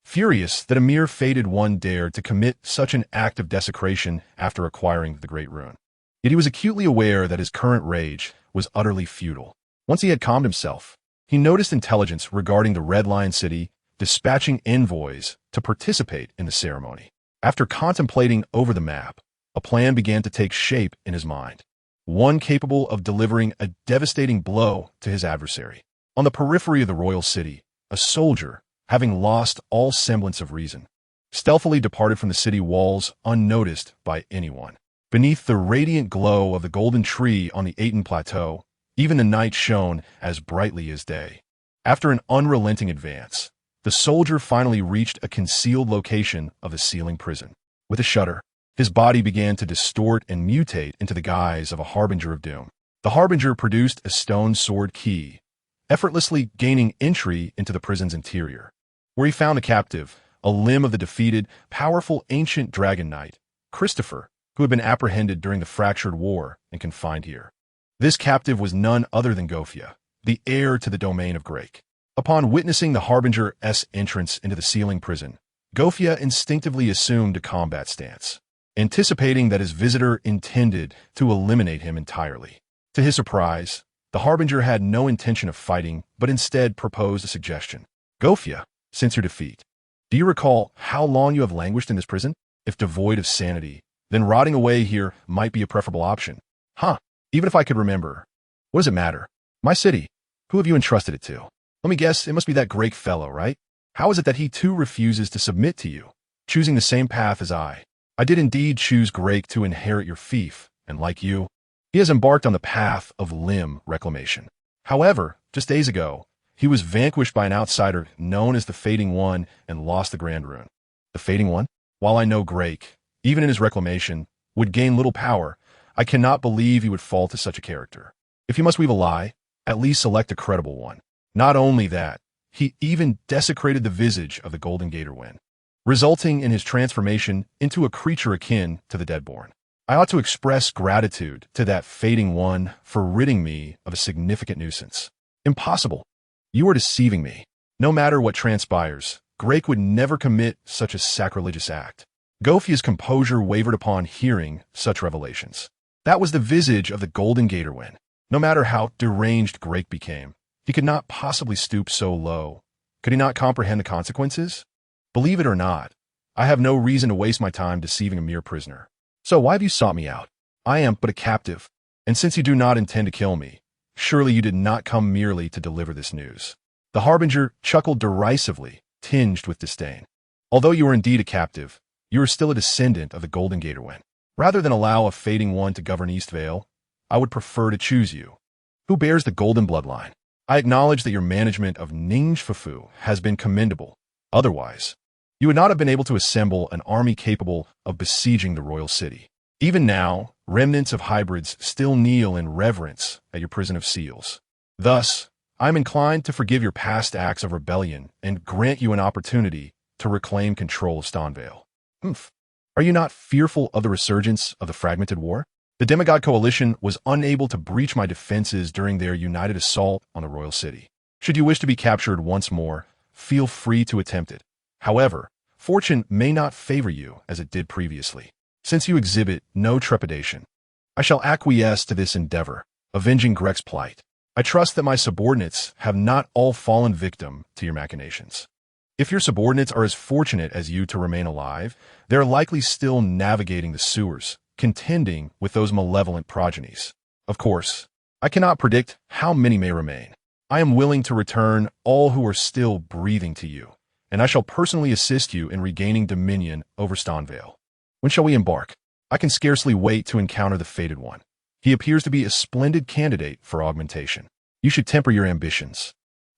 furious that a mere fated one dared to commit such an act of desecration after acquiring the Great Rune. Yet he was acutely aware that his current rage was utterly futile. Once he had calmed himself, he noticed intelligence regarding the Red Lion City dispatching envoys to participate in the ceremony. After contemplating over the map, a plan began to take shape in his mind, one capable of delivering a devastating blow to his adversary. On the periphery of the royal city, a soldier, having lost all semblance of reason, stealthily departed from the city walls unnoticed by anyone. Beneath the radiant glow of the golden tree on the Aten Plateau, even the night shone as brightly as day. After an unrelenting advance, the soldier finally reached a concealed location of the ceiling prison. With a shudder, his body began to distort and mutate into the guise of a harbinger of doom. The harbinger produced a stone sword key, effortlessly gaining entry into the prison's interior, where he found a captive, a limb of the defeated, powerful ancient dragon knight, Christopher, who had been apprehended during the Fractured War and confined here. This captive was none other than Gofia, the heir to the domain of Grake. Upon witnessing the harbinger's entrance into the ceiling prison, Gofia instinctively assumed a combat stance, anticipating that his visitor intended to eliminate him entirely. To his surprise, the harbinger had no intention of fighting, but instead proposed a suggestion. Gofia, since your defeat, do you recall how long you have languished in this prison? If devoid of sanity, then rotting away here might be a preferable option. Huh, even if I could remember. What does it matter? My city. Who have you entrusted it to? Let me guess, it must be that Grake fellow, right? How is it that he too refuses to submit to you, choosing the same path as I? I did indeed choose Grake to inherit your fief, and like you, he has embarked on the path of limb reclamation. However, just days ago, he was vanquished by an outsider known as the Fading One and lost the Grand Rune. The Fading One? While I know Grake, even in his reclamation, would gain little power, I cannot believe he would fall to such a character. If you must weave a lie, at least select a credible one. Not only that, he even desecrated the visage of the Golden Gatorwind, resulting in his transformation into a creature akin to the Deadborn. I ought to express gratitude to that Fading One for ridding me of a significant nuisance. Impossible. You are deceiving me. No matter what transpires, Grake would never commit such a sacrilegious act. Gofia's composure wavered upon hearing such revelations. That was the visage of the Golden Gatorwind. No matter how deranged Grake became, he could not possibly stoop so low, Could he not comprehend the consequences? Believe it or not, I have no reason to waste my time deceiving a mere prisoner. So why have you sought me out? I am but a captive, and since you do not intend to kill me, surely you did not come merely to deliver this news. The Harbinger chuckled derisively, tinged with disdain. Although you are indeed a captive, you are still a descendant of the Golden Gatorwen. Rather than allow a fading one to govern Eastvale, I would prefer to choose you. Who bears the golden bloodline? I acknowledge that your management of Ningxfufu has been commendable. Otherwise, you would not have been able to assemble an army capable of besieging the royal city. Even now, remnants of hybrids still kneel in reverence at your prison of seals. Thus, I am inclined to forgive your past acts of rebellion and grant you an opportunity to reclaim control of Stonvale. Are you not fearful of the resurgence of the fragmented war? The demigod coalition was unable to breach my defenses during their united assault on the royal city. Should you wish to be captured once more, feel free to attempt it. However, fortune may not favor you as it did previously. Since you exhibit no trepidation, I shall acquiesce to this endeavor, avenging Greg's plight. I trust that my subordinates have not all fallen victim to your machinations. If your subordinates are as fortunate as you to remain alive, they are likely still navigating the sewers, contending with those malevolent progenies. Of course, I cannot predict how many may remain. I am willing to return all who are still breathing to you, and I shall personally assist you in regaining dominion over Stonvale. When shall we embark? I can scarcely wait to encounter the fated one. He appears to be a splendid candidate for augmentation. You should temper your ambitions.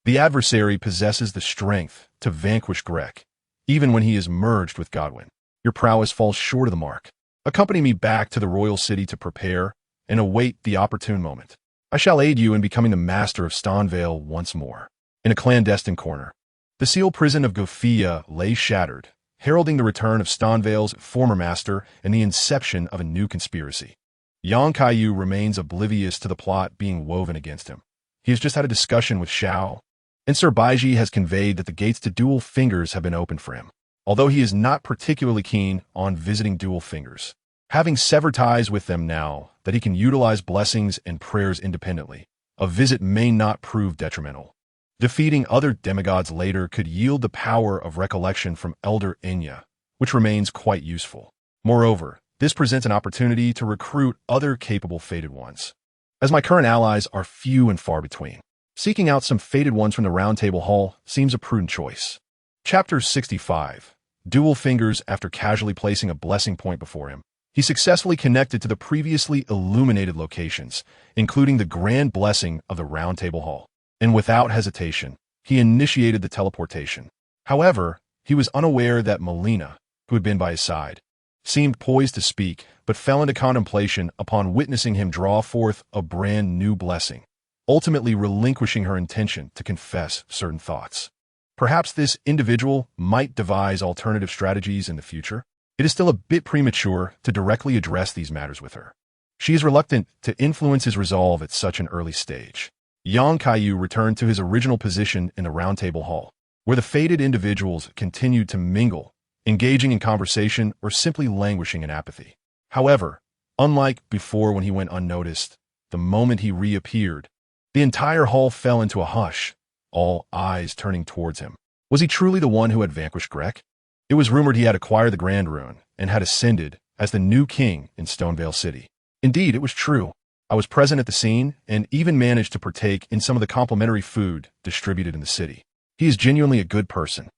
The adversary possesses the strength to vanquish Greg, even when he is merged with Godwin. Your prowess falls short of the mark. Accompany me back to the royal city to prepare and await the opportune moment. I shall aid you in becoming the master of Stonvale once more. In a clandestine corner, the sealed prison of Gofia lay shattered, heralding the return of Stonvale's former master and the inception of a new conspiracy. Young Kaiyu remains oblivious to the plot being woven against him. He has just had a discussion with Xiao, and Sir Baiji has conveyed that the gates to Dual Fingers have been opened for him, although he is not particularly keen on visiting Dual Fingers. Having severed ties with them now that he can utilize blessings and prayers independently, a visit may not prove detrimental. Defeating other demigods later could yield the power of recollection from Elder Enya, which remains quite useful. Moreover, this presents an opportunity to recruit other capable fated ones, as my current allies are few and far between. Seeking out some fated ones from the Round Table Hall seems a prudent choice. Chapter 65. Dual Fingers. After casually placing a blessing point before him, he successfully connected to the previously illuminated locations, including the grand blessing of the Round Table Hall. And without hesitation, he initiated the teleportation. However, he was unaware that Melina, who had been by his side, seemed poised to speak, but fell into contemplation upon witnessing him draw forth a brand new blessing, ultimately relinquishing her intention to confess certain thoughts. Perhaps this individual might devise alternative strategies in the future. It is still a bit premature to directly address these matters with her. She is reluctant to influence his resolve at such an early stage. Yang Kaiyu returned to his original position in the Round Table Hall, where the fated individuals continued to mingle, engaging in conversation or simply languishing in apathy. However, unlike before when he went unnoticed, the moment he reappeared, the entire hall fell into a hush, all eyes turning towards him. Was he truly the one who had vanquished Greg? It was rumored he had acquired the Grand Rune and had ascended as the new king in Stonevale City. Indeed, it was true. I was present at the scene and even managed to partake in some of the complimentary food distributed in the city. He is genuinely a good person.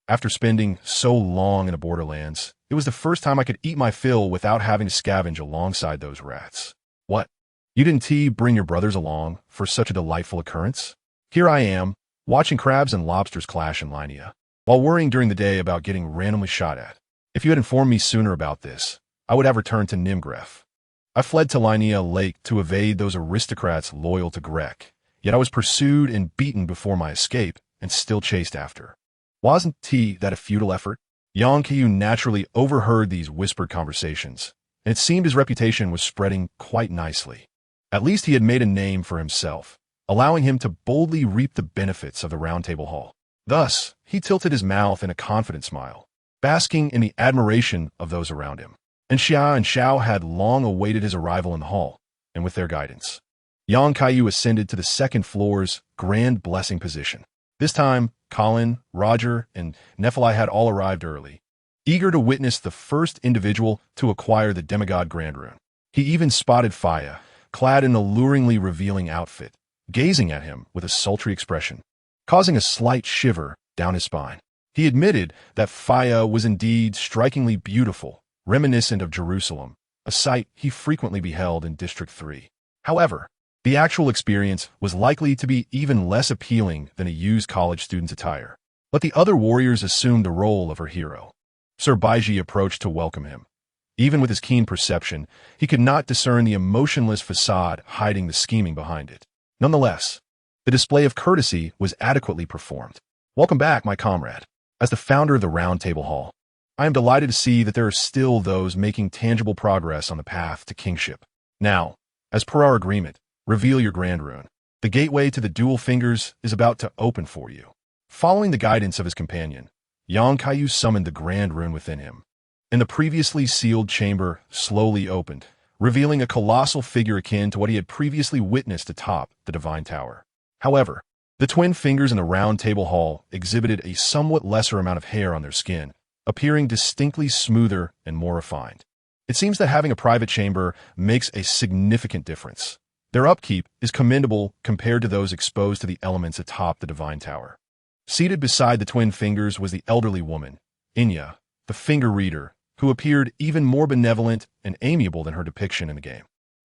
After spending so long in the Borderlands, it was the first time I could eat my fill without having to scavenge alongside those rats. What? You didn't bring your brothers along for such a delightful occurrence? Here I am, watching crabs and lobsters clash in Linnea, while worrying during the day about getting randomly shot at. If you had informed me sooner about this, I would have returned to Nimgref. I fled to Linnea Lake to evade those aristocrats loyal to Greg, yet I was pursued and beaten before my escape and still chased after. Wasn't that a futile effort? Yang Kaiyu naturally overheard these whispered conversations, and it seemed his reputation was spreading quite nicely. At least he had made a name for himself, allowing him to boldly reap the benefits of the Round Table Hall. Thus, he tilted his mouth in a confident smile, basking in the admiration of those around him. And Xiao had long awaited his arrival in the hall, and with their guidance, Yang Kaiyu ascended to the second floor's grand blessing position. This time, Colin, Roger, and Nephi had all arrived early, eager to witness the first individual to acquire the demigod grand rune. He even spotted Faya, clad in an alluringly revealing outfit, gazing at him with a sultry expression, causing a slight shiver down his spine. He admitted that Faya was indeed strikingly beautiful, reminiscent of Jerusalem, a sight he frequently beheld in District 3. However, the actual experience was likely to be even less appealing than a used college student's attire. But the other warriors assumed the role of her hero. Sir Baiji approached to welcome him. Even with his keen perception, he could not discern the emotionless facade hiding the scheming behind it. Nonetheless, the display of courtesy was adequately performed. "Welcome back, my comrade. As the founder of the Round Table Hall, I am delighted to see that there are still those making tangible progress on the path to kingship. Now, as per our agreement, reveal your grand rune. The gateway to the dual fingers is about to open for you." Following the guidance of his companion, Kaiyu summoned the grand rune within him, and the previously sealed chamber slowly opened, revealing a colossal figure akin to what he had previously witnessed atop the Divine Tower. However, the twin fingers in the Round Table Hall exhibited a somewhat lesser amount of hair on their skin, appearing distinctly smoother and more refined. It seems that having a private chamber makes a significant difference. Their upkeep is commendable compared to those exposed to the elements atop the Divine Tower. Seated beside the twin fingers was the elderly woman, Inya, the finger reader, who appeared even more benevolent and amiable than her depiction in the game.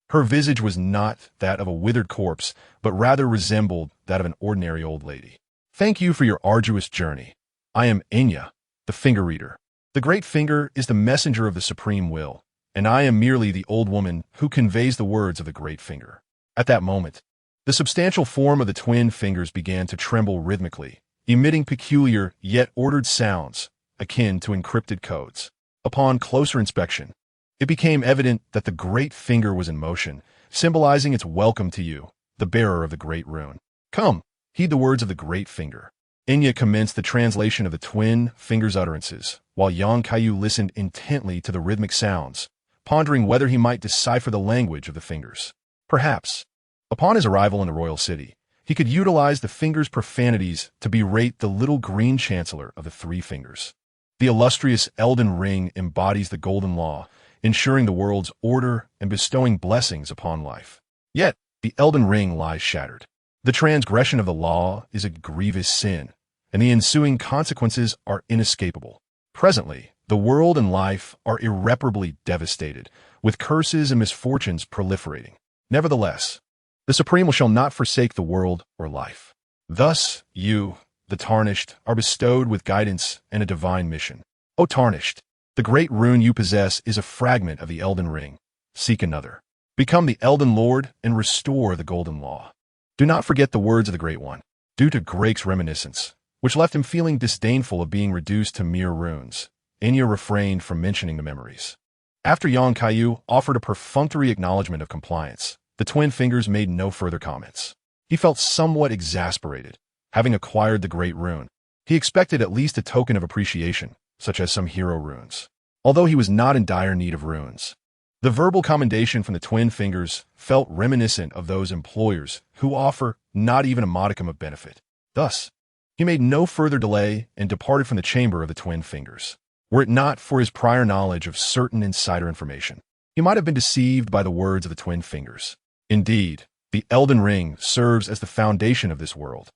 Her visage was not that of a withered corpse, but rather resembled that of an ordinary old lady. "Thank you for your arduous journey. I am Inya, the finger reader. The Great Finger is the messenger of the Supreme Will, and I am merely the old woman who conveys the words of the Great Finger." At that moment, the substantial form of the twin fingers began to tremble rhythmically, emitting peculiar yet ordered sounds akin to encrypted codes. Upon closer inspection, it became evident that the Great Finger was in motion, symbolizing its welcome to you, the bearer of the Great Rune. "Come, heed the words of the Great Finger." Inya commenced the translation of the twin fingers' utterances, while Kaiyu listened intently to the rhythmic sounds, pondering whether he might decipher the language of the fingers. Perhaps, upon his arrival in the royal city, he could utilize the fingers' profanities to berate the little green chancellor of the three fingers. The illustrious Elden Ring embodies the golden law, ensuring the world's order and bestowing blessings upon life. Yet, the Elden Ring lies shattered. The transgression of the law is a grievous sin, and the ensuing consequences are inescapable. Presently, the world and life are irreparably devastated, with curses and misfortunes proliferating. Nevertheless, the Supreme shall not forsake the world or life. Thus, you, the Tarnished, are bestowed with guidance and a divine mission. O Tarnished, the great rune you possess is a fragment of the Elden Ring. Seek another. Become the Elden Lord and restore the Golden Law. Do not forget the words of the Great One. Due to Greg's reminiscence, which left him feeling disdainful of being reduced to mere runes, Inya refrained from mentioning the memories. After Kaiyu offered a perfunctory acknowledgement of compliance, the twin fingers made no further comments. He felt somewhat exasperated, having acquired the Great Rune. He expected at least a token of appreciation, such as some hero runes. Although he was not in dire need of runes, the verbal commendation from the twin fingers felt reminiscent of those employers who offer not even a modicum of benefit. Thus, he made no further delay and departed from the chamber of the twin fingers. Were it not for his prior knowledge of certain insider information, he might have been deceived by the words of the twin fingers. Indeed, the Elden Ring serves as the foundation of this world.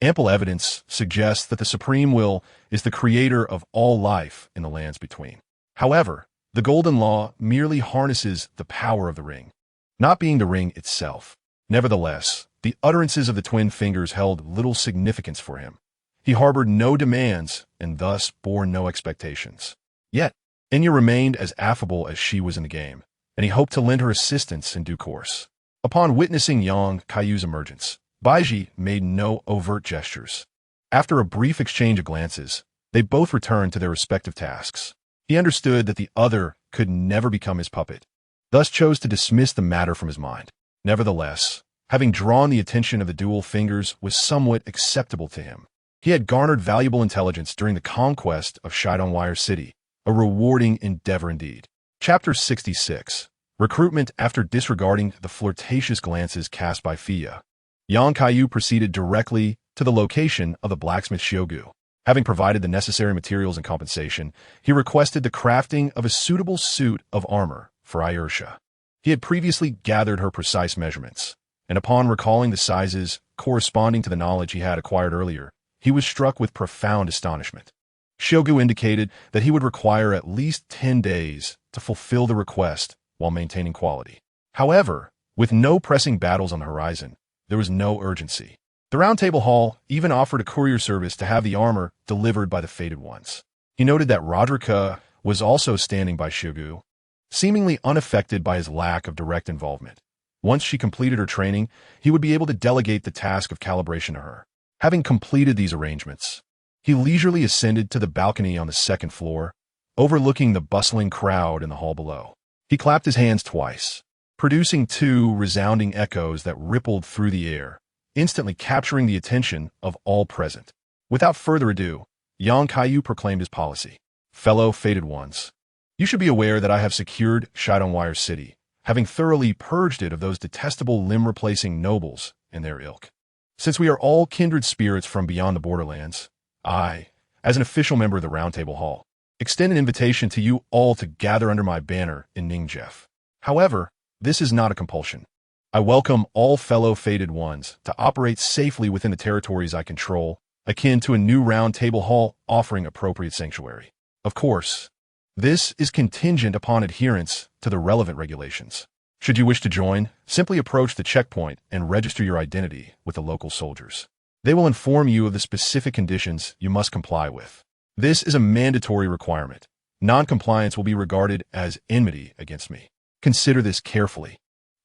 Ample evidence suggests that the Supreme Will is the creator of all life in the lands between. However, the Golden Law merely harnesses the power of the ring, not being the ring itself. Nevertheless, the utterances of the twin fingers held little significance for him. He harbored no demands and thus bore no expectations. Yet, Inya remained as affable as she was in the game, and he hoped to lend her assistance in due course. Upon witnessing Kaiyu's emergence, Baiji made no overt gestures. After a brief exchange of glances, they both returned to their respective tasks. He understood that the other could never become his puppet, thus chose to dismiss the matter from his mind. Nevertheless, having drawn the attention of the dual fingers was somewhat acceptable to him. He had garnered valuable intelligence during the conquest of Shidonwire City, a rewarding endeavor indeed. Chapter 66. Recruitment. After disregarding the flirtatious glances cast by Fia, Kaiyu proceeded directly to the location of the blacksmith Shiogu. Having provided the necessary materials and compensation, he requested the crafting of a suitable suit of armor for Irsha. He had previously gathered her precise measurements, and upon recalling the sizes corresponding to the knowledge he had acquired earlier, he was struck with profound astonishment. Shiogu indicated that he would require at least 10 days to fulfill the request while maintaining quality. However, with no pressing battles on the horizon, there was no urgency. The Round Table Hall even offered a courier service to have the armor delivered by the Fated Ones. He noted that Roderica was also standing by Shiogu, seemingly unaffected by his lack of direct involvement. Once she completed her training, he would be able to delegate the task of calibration to her. Having completed these arrangements, he leisurely ascended to the balcony on the second floor, overlooking the bustling crowd in the hall below. He clapped his hands twice, producing 2 resounding echoes that rippled through the air, instantly capturing the attention of all present. Without further ado, Kaiyu proclaimed his policy. Fellow Fated Ones, you should be aware that I have secured Shidonwire City, having thoroughly purged it of those detestable limb-replacing nobles and their ilk. Since we are all kindred spirits from beyond the borderlands, I, as an official member of the Round Table Hall, extend an invitation to you all to gather under my banner in Ningjef. However, this is not a compulsion. I welcome all fellow Fated Ones to operate safely within the territories I control, akin to a new Round Table Hall offering appropriate sanctuary. Of course, this is contingent upon adherence to the relevant regulations. Should you wish to join, simply approach the checkpoint and register your identity with the local soldiers. They will inform you of the specific conditions you must comply with. This is a mandatory requirement. Non-compliance will be regarded as enmity against me. Consider this carefully.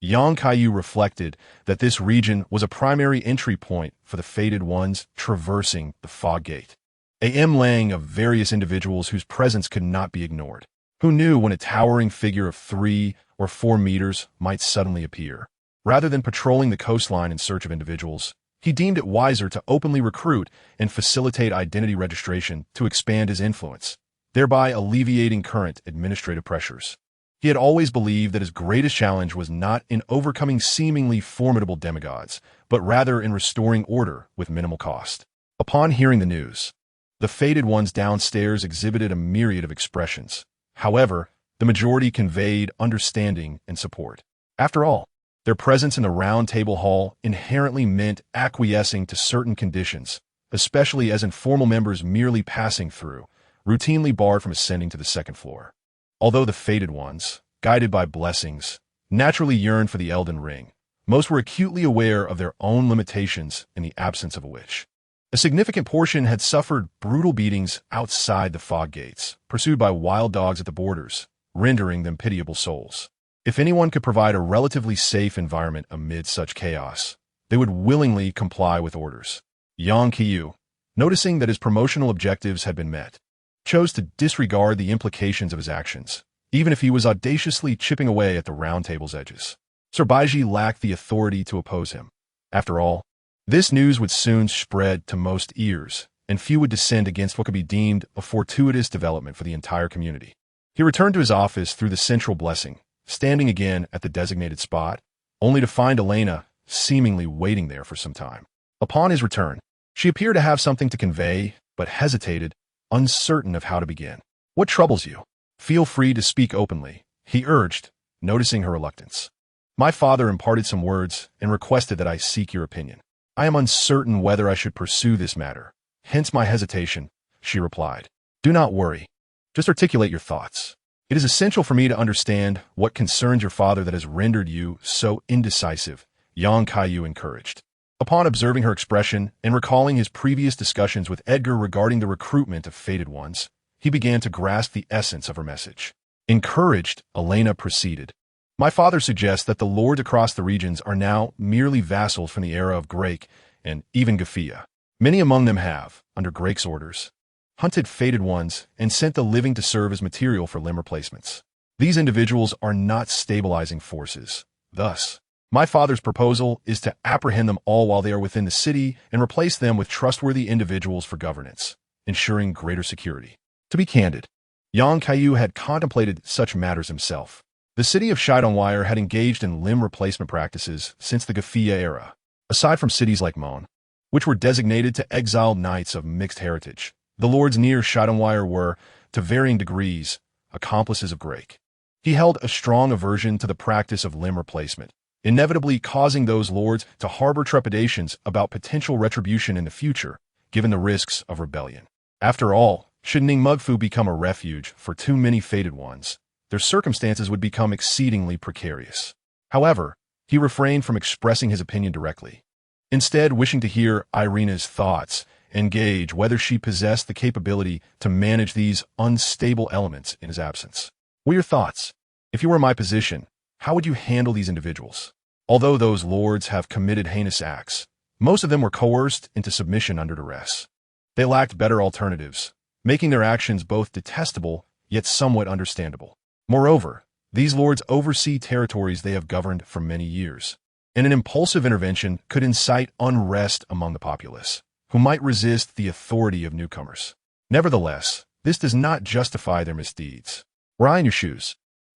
Kaiyu reflected that this region was a primary entry point for the Fated Ones traversing the Fog Gate. A mlang of various individuals whose presence could not be ignored. Who knew when a towering figure of 3 or 4 meters might suddenly appear? Rather than patrolling the coastline in search of individuals, he deemed it wiser to openly recruit and facilitate identity registration to expand his influence, thereby alleviating current administrative pressures. He had always believed that his greatest challenge was not in overcoming seemingly formidable demigods, but rather in restoring order with minimal cost. Upon hearing the news, the Fated Ones downstairs exhibited a myriad of expressions. However, the majority conveyed understanding and support. After all, their presence in the Round Table Hall inherently meant acquiescing to certain conditions, especially as informal members merely passing through, routinely barred from ascending to the second floor. Although the Fated Ones, guided by blessings, naturally yearned for the Elden Ring, most were acutely aware of their own limitations in the absence of a witch. A significant portion had suffered brutal beatings outside the fog gates, pursued by wild dogs at the borders, rendering them pitiable souls. If anyone could provide a relatively safe environment amid such chaos, they would willingly comply with orders. Kaiyu, noticing that his promotional objectives had been met, chose to disregard the implications of his actions, even if he was audaciously chipping away at the Round Table's edges. Sir Baiji lacked the authority to oppose him. After all, this news would soon spread to most ears, and few would dissent against what could be deemed a fortuitous development for the entire community. He returned to his office through the central blessing, standing again at the designated spot, only to find Elena seemingly waiting there for some time. Upon his return, she appeared to have something to convey, but hesitated, uncertain of how to begin. "What troubles you? Feel free to speak openly," he urged, noticing her reluctance. "My father imparted some words and requested that I seek your opinion. I am uncertain whether I should pursue this matter, hence my hesitation," she replied. "Do not worry. Just articulate your thoughts. It is essential for me to understand what concerns your father that has rendered you so indecisive," Kaiyu encouraged. Upon observing her expression and recalling his previous discussions with Edgar regarding the recruitment of Fated Ones, he began to grasp the essence of her message. Encouraged, Elena proceeded. "My father suggests that the lords across the regions are now merely vassals from the era of Grake and even Gafia. Many among them have, under Grake's orders, hunted Fated Ones and sent the living to serve as material for limb replacements. These individuals are not stabilizing forces. Thus, my father's proposal is to apprehend them all while they are within the city and replace them with trustworthy individuals for governance, ensuring greater security." To be candid, Kaiyu had contemplated such matters himself. The city of Shidonwire had engaged in limb replacement practices since the Gafia era. Aside from cities like Mon, which were designated to exiled knights of mixed heritage. The lords near Shadowwire were, to varying degrees, accomplices of Grake. He held a strong aversion to the practice of limb replacement, inevitably causing those lords to harbor trepidations about potential retribution in the future, given the risks of rebellion. After all, should Ningmugfu become a refuge for too many fated ones, their circumstances would become exceedingly precarious. However, he refrained from expressing his opinion directly, instead wishing to hear Irina's thoughts and gauge whether she possessed the capability to manage these unstable elements in his absence. What are your thoughts? If you were in my position, how would you handle these individuals? Although those lords have committed heinous acts, most of them were coerced into submission under duress. They lacked better alternatives, making their actions both detestable yet somewhat understandable. Moreover, these lords oversee territories they have governed for many years, and an impulsive intervention could incite unrest among the populace, who might resist the authority of newcomers. Nevertheless, this does not justify their misdeeds. Were I in your shoes,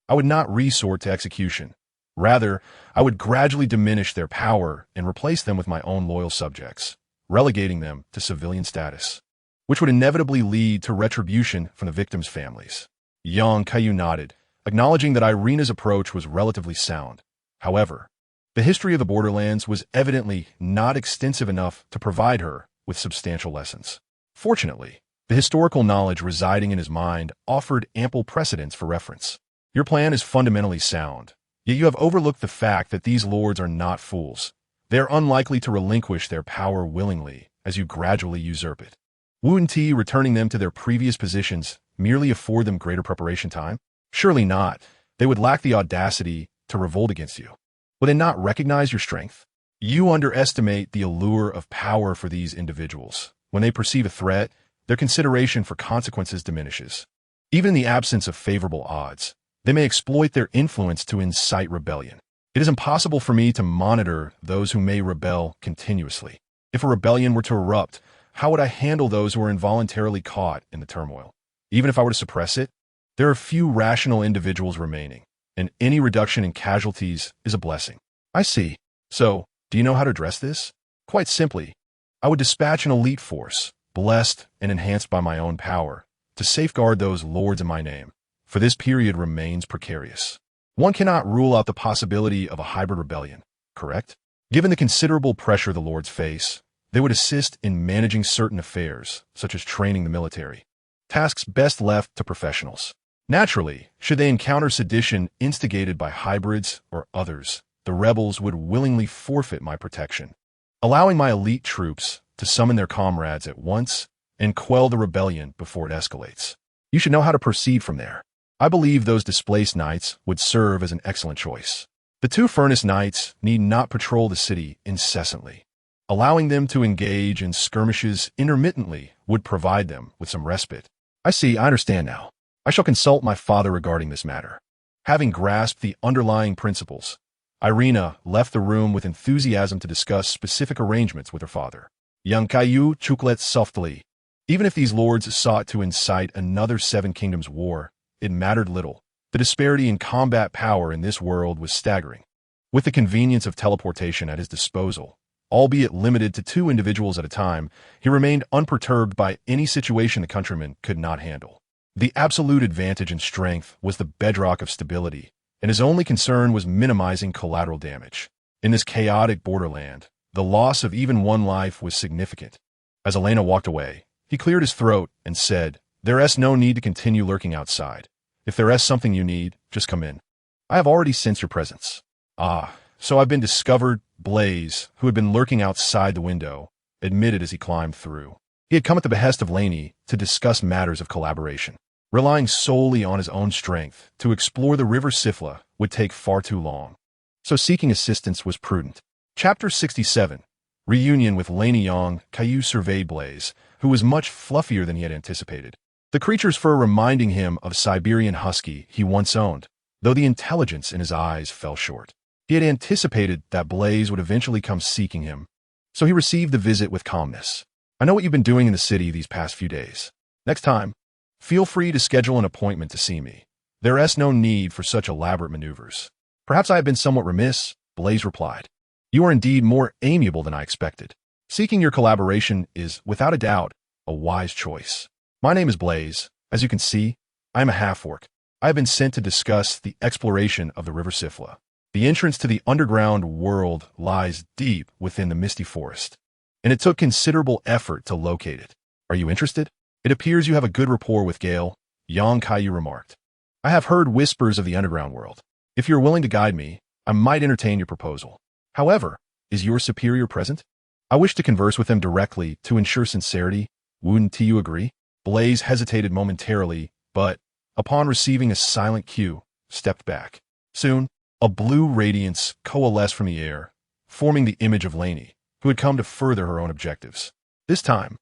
I would not resort to execution. Rather, I would gradually diminish their power and replace them with my own loyal subjects, relegating them to civilian status, which would inevitably lead to retribution from the victims' families. Young Kaiyu nodded, acknowledging that Irina's approach was relatively sound. However, the history of the Borderlands was evidently not extensive enough to provide her with substantial lessons. Fortunately, the historical knowledge residing in his mind offered ample precedents for reference. Your plan is fundamentally sound, yet you have overlooked the fact that these lords are not fools. They are unlikely to relinquish their power willingly as you gradually usurp it. Wouldn't returning them to their previous positions merely afford them greater preparation time? Surely not. They would lack the audacity to revolt against you. Will they not recognize your strength? You underestimate the allure of power for these individuals. When they perceive a threat, their consideration for consequences diminishes. Even in the absence of favorable odds, they may exploit their influence to incite rebellion. It is impossible for me to monitor those who may rebel continuously. If a rebellion were to erupt, how would I handle those who are involuntarily caught in the turmoil? Even if I were to suppress it, there are few rational individuals remaining, and any reduction in casualties is a blessing. I see. So, do you know how to address this? Quite simply, I would dispatch an elite force, blessed and enhanced by my own power, to safeguard those lords in my name, for this period remains precarious. One cannot rule out the possibility of a hybrid rebellion, correct? Given the considerable pressure the lords face, they would assist in managing certain affairs, such as training the military, tasks best left to professionals. Naturally, should they encounter sedition instigated by hybrids or others, the rebels would willingly forfeit my protection, allowing my elite troops to summon their comrades at once and quell the rebellion before it escalates. You should know how to proceed from there. I believe those displaced knights would serve as an excellent choice. The two furnace knights need not patrol the city incessantly. Allowing them to engage in skirmishes intermittently would provide them with some respite. I understand now. I shall consult my father regarding this matter. Having grasped the underlying principles, Irina left the room with enthusiasm to discuss specific arrangements with her father. Young Kaiyu chucked softly. Even if these lords sought to incite another Seven Kingdoms war, it mattered little. The disparity in combat power in this world was staggering. With the convenience of teleportation at his disposal, albeit limited to 2 individuals at a time, he remained unperturbed by any situation the countryman could not handle. The absolute advantage in strength was the bedrock of stability, and his only concern was minimizing collateral damage. In this chaotic borderland, the loss of even one life was significant. As Elena walked away, he cleared his throat and said, "There's no need to continue lurking outside. If there's something you need, just come in. I have already sensed your presence." "Ah, so I've been discovered," Blaze, who had been lurking outside the window, admitted as he climbed through. He had come at the behest of Laney to discuss matters of collaboration. Relying solely on his own strength to explore the River Sifla would take far too long, so seeking assistance was prudent. Chapter 67. Reunion with Laney Young. Kaiyu surveyed Blaze, who was much fluffier than he had anticipated. The creature's fur reminding him of Siberian husky he once owned, though the intelligence in his eyes fell short. He had anticipated that Blaze would eventually come seeking him, so he received the visit with calmness. "I know what you've been doing in the city these past few days. Next time, feel free to schedule an appointment to see me. There's no need for such elaborate maneuvers." "Perhaps I have been somewhat remiss," Blaze replied. "You are indeed more amiable than I expected." Seeking your collaboration is, without a doubt, a wise choice. My name is Blaze. As you can see, I am a half-orc. I have been sent to discuss the exploration of the River Sifla. The entrance to the underground world lies deep within the misty forest, and it took considerable effort to locate it. Are you interested? It appears you have a good rapport with Gale, young Kaiyu remarked. I have heard whispers of the underground world. If you're willing to guide me, I might entertain your proposal. However, is your superior present? I wish to converse with them directly to ensure sincerity. Wouldn't you agree? Blaze hesitated momentarily, but, upon receiving a silent cue, stepped back. Soon, a blue radiance coalesced from the air, forming the image of Lainey, who had come to further her own objectives. This time,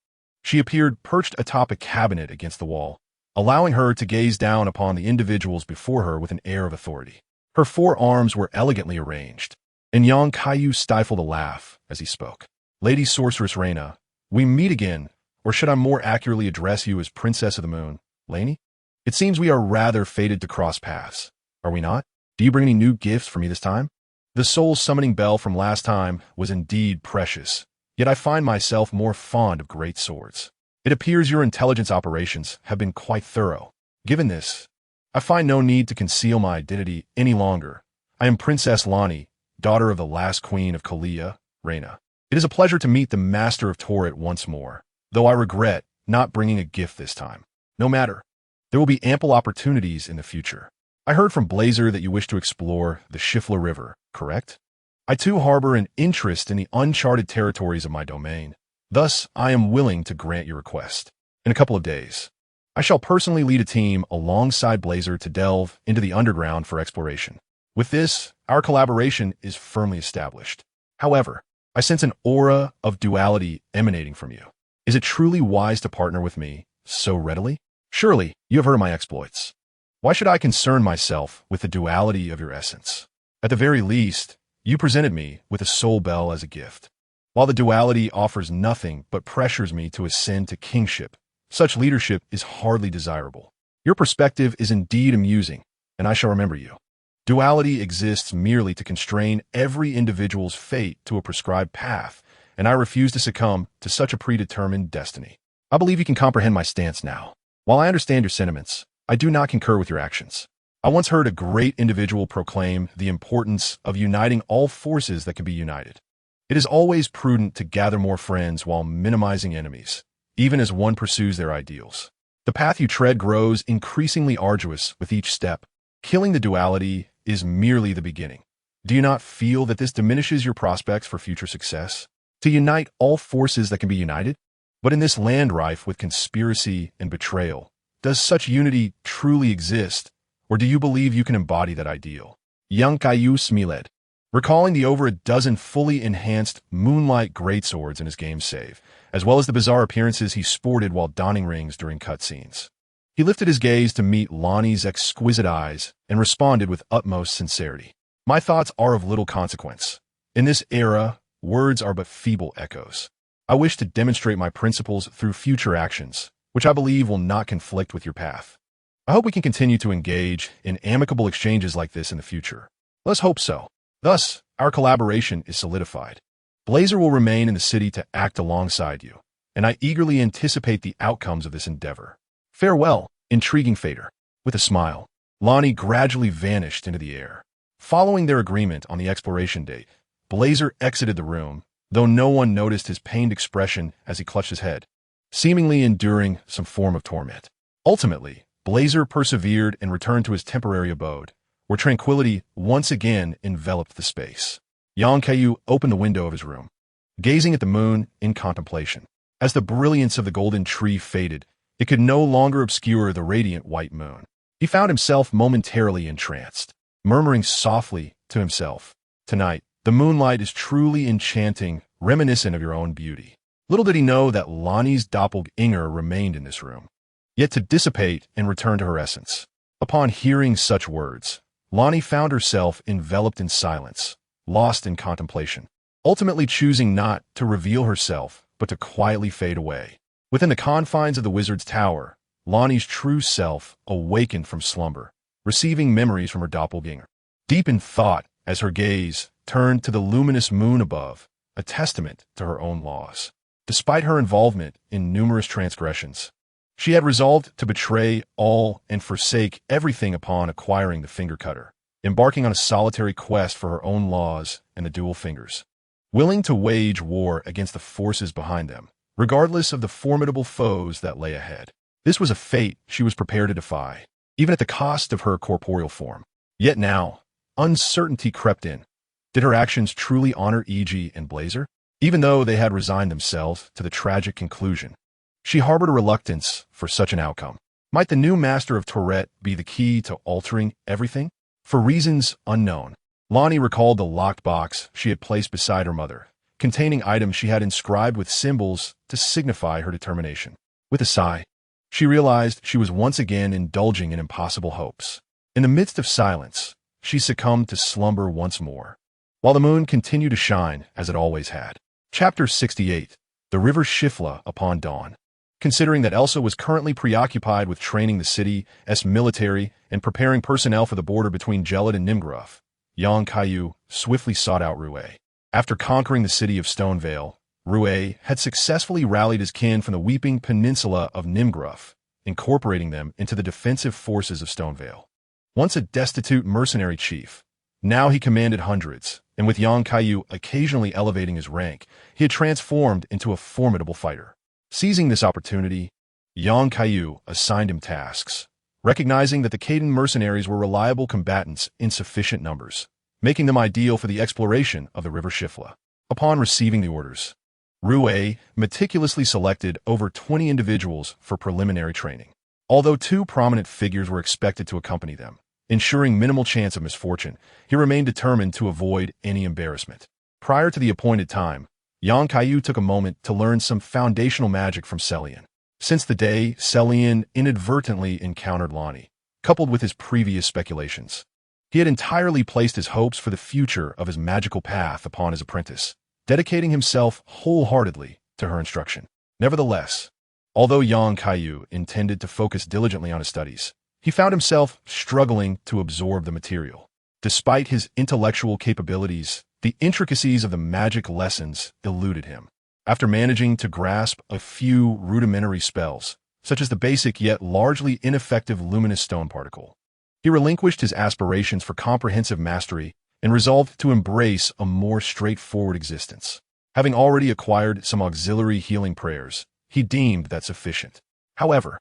she appeared perched atop a cabinet against the wall, allowing her to gaze down upon the individuals before her with an air of authority. Her forearms were elegantly arranged, and young Kaiyu stifled a laugh as he spoke. Lady Sorceress Reyna, we meet again, or should I more accurately address you as Princess of the Moon, Lainey? It seems we are rather fated to cross paths, are we not? Do you bring any new gifts for me this time? The soul summoning bell from last time was indeed precious, yet I find myself more fond of great swords. It appears your intelligence operations have been quite thorough. Given this, I find no need to conceal my identity any longer. I am Princess Lani, daughter of the last queen of Kalia, Reyna. It is a pleasure to meet the Master of Torret once more, though I regret not bringing a gift this time. No matter, there will be ample opportunities in the future. I heard from Blazer that you wish to explore the Shifla River, correct? I too harbor an interest in the uncharted territories of my domain. Thus, I am willing to grant your request. In a couple of days, I shall personally lead a team alongside Blazer to delve into the underground for exploration. With this, our collaboration is firmly established. However, I sense an aura of duality emanating from you. Is it truly wise to partner with me so readily? Surely, you have heard of my exploits. Why should I concern myself with the duality of your essence? At the very least, you presented me with a soul bell as a gift. While the duality offers nothing but pressures me to ascend to kingship, such leadership is hardly desirable. Your perspective is indeed amusing, and I shall remember you. Duality exists merely to constrain every individual's fate to a prescribed path, and I refuse to succumb to such a predetermined destiny. I believe you can comprehend my stance now. While I understand your sentiments, I do not concur with your actions. I once heard a great individual proclaim the importance of uniting all forces that can be united. It is always prudent to gather more friends while minimizing enemies, even as one pursues their ideals. The path you tread grows increasingly arduous with each step. Killing the duality is merely the beginning. Do you not feel that this diminishes your prospects for future success? To unite all forces that can be united? But in this land rife with conspiracy and betrayal, does such unity truly exist, or do you believe you can embody that ideal? Young Kaiyu smiled, recalling the over a dozen fully enhanced Moonlight greatswords in his game save, as well as the bizarre appearances he sported while donning rings during cutscenes. He lifted his gaze to meet Lonnie's exquisite eyes and responded with utmost sincerity. My thoughts are of little consequence. In this era, words are but feeble echoes. I wish to demonstrate my principles through future actions, which I believe will not conflict with your path. I hope we can continue to engage in amicable exchanges like this in the future. Let's hope so. Thus, our collaboration is solidified. Blazer will remain in the city to act alongside you, and I eagerly anticipate the outcomes of this endeavor. Farewell, intriguing fader. With a smile, Lonnie gradually vanished into the air. Following their agreement on the expiration date, Blazer exited the room, though no one noticed his pained expression as he clutched his head, seemingly enduring some form of torment. Ultimately, Blazer persevered and returned to his temporary abode, where tranquility once again enveloped the space. Yang Kaiyu opened the window of his room, gazing at the moon in contemplation. As the brilliance of the golden tree faded, it could no longer obscure the radiant white moon. He found himself momentarily entranced, murmuring softly to himself, "Tonight, the moonlight is truly enchanting, reminiscent of your own beauty." Little did he know that Lonnie's doppelganger remained in this room, yet to dissipate and return to her essence. Upon hearing such words, Lonnie found herself enveloped in silence, lost in contemplation, ultimately choosing not to reveal herself, but to quietly fade away. Within the confines of the wizard's tower, Lonnie's true self awakened from slumber, receiving memories from her doppelganger. Deep in thought, as her gaze turned to the luminous moon above, a testament to her own laws. Despite her involvement in numerous transgressions, she had resolved to betray all and forsake everything upon acquiring the finger cutter, embarking on a solitary quest for her own laws and the dual fingers. Willing to wage war against the forces behind them, regardless of the formidable foes that lay ahead. This was a fate she was prepared to defy, even at the cost of her corporeal form. Yet now, uncertainty crept in. Did her actions truly honor E.G. and Blazer? Even though they had resigned themselves to the tragic conclusion, she harbored a reluctance for such an outcome. Might the new master of Tourette be the key to altering everything? For reasons unknown, Lonnie recalled the locked box she had placed beside her mother, containing items she had inscribed with symbols to signify her determination. With a sigh, she realized she was once again indulging in impossible hopes. In the midst of silence, she succumbed to slumber once more, while the moon continued to shine as it always had. Chapter 68. The River Shifla upon dawn. Considering that Elsa was currently preoccupied with training the city's military and preparing personnel for the border between Gelid and Nimgruf, young Kaiyu swiftly sought out Rue. After conquering the city of Stonevale, Rue had successfully rallied his kin from the Weeping Peninsula of Nimgruf, incorporating them into the defensive forces of Stonevale. Once a destitute mercenary chief, now he commanded hundreds, and with Yang Kaiyu occasionally elevating his rank, he had transformed into a formidable fighter. Seizing this opportunity, Yang Kaiyu assigned him tasks, recognizing that the Kaidan mercenaries were reliable combatants in sufficient numbers, making them ideal for the exploration of the River Shifla. Upon receiving the orders, Rue meticulously selected over 20 individuals for preliminary training. Although two prominent figures were expected to accompany them, ensuring minimal chance of misfortune, he remained determined to avoid any embarrassment. Prior to the appointed time, Yang Kaiyu took a moment to learn some foundational magic from Celian. Since the day Celian inadvertently encountered Lonnie, coupled with his previous speculations, he had entirely placed his hopes for the future of his magical path upon his apprentice, dedicating himself wholeheartedly to her instruction. Nevertheless, although Yang Kaiyu intended to focus diligently on his studies, he found himself struggling to absorb the material. Despite his intellectual capabilities, the intricacies of the magic lessons eluded him. After managing to grasp a few rudimentary spells, such as the basic yet largely ineffective luminous stone particle, he relinquished his aspirations for comprehensive mastery and resolved to embrace a more straightforward existence. Having already acquired some auxiliary healing prayers, he deemed that sufficient. However,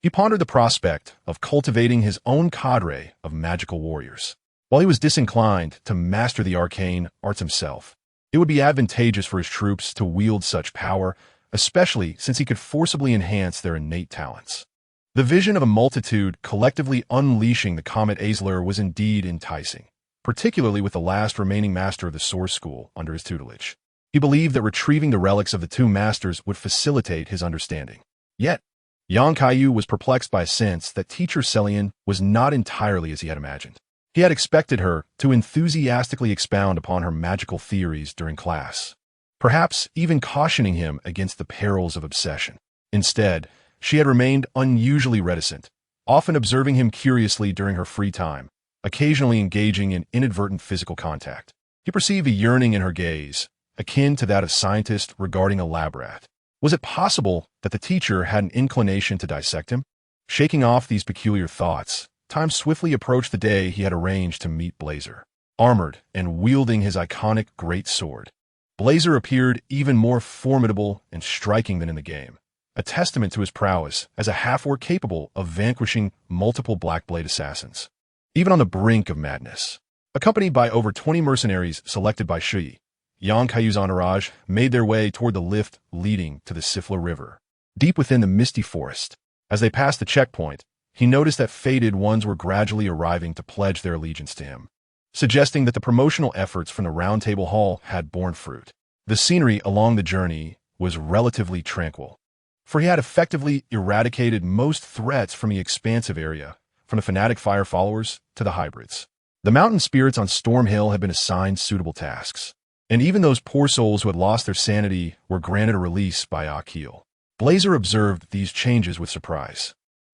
he pondered the prospect of cultivating his own cadre of magical warriors. While he was disinclined to master the arcane arts himself, it would be advantageous for his troops to wield such power, especially since he could forcibly enhance their innate talents. The vision of a multitude collectively unleashing the Comet Aesler was indeed enticing, particularly with the last remaining master of the Source School under his tutelage. He believed that retrieving the relics of the two masters would facilitate his understanding. Yet, Yang Kaiyu was perplexed by a sense that teacher Celian was not entirely as he had imagined. He had expected her to enthusiastically expound upon her magical theories during class, perhaps even cautioning him against the perils of obsession. Instead, she had remained unusually reticent, often observing him curiously during her free time, occasionally engaging in inadvertent physical contact. He perceived a yearning in her gaze, akin to that of scientists regarding a lab rat. Was it possible that the teacher had an inclination to dissect him? Shaking off these peculiar thoughts, time swiftly approached the day he had arranged to meet Blazer. Armored and wielding his iconic great sword, Blazer appeared even more formidable and striking than in the game, a testament to his prowess as a half-orc capable of vanquishing multiple Blackblade assassins. Even on the brink of madness, accompanied by over 20 mercenaries selected by Shui, Yang Kaiyu's entourage made their way toward the lift leading to the Sifla River. Deep within the misty forest, as they passed the checkpoint, he noticed that fated ones were gradually arriving to pledge their allegiance to him, suggesting that the promotional efforts from the Round Table Hall had borne fruit. The scenery along the journey was relatively tranquil, for he had effectively eradicated most threats from the expansive area, from the fanatic fire followers to the hybrids. The mountain spirits on Storm Hill had been assigned suitable tasks, and even those poor souls who had lost their sanity were granted a release by Akil. Blazer observed these changes with surprise.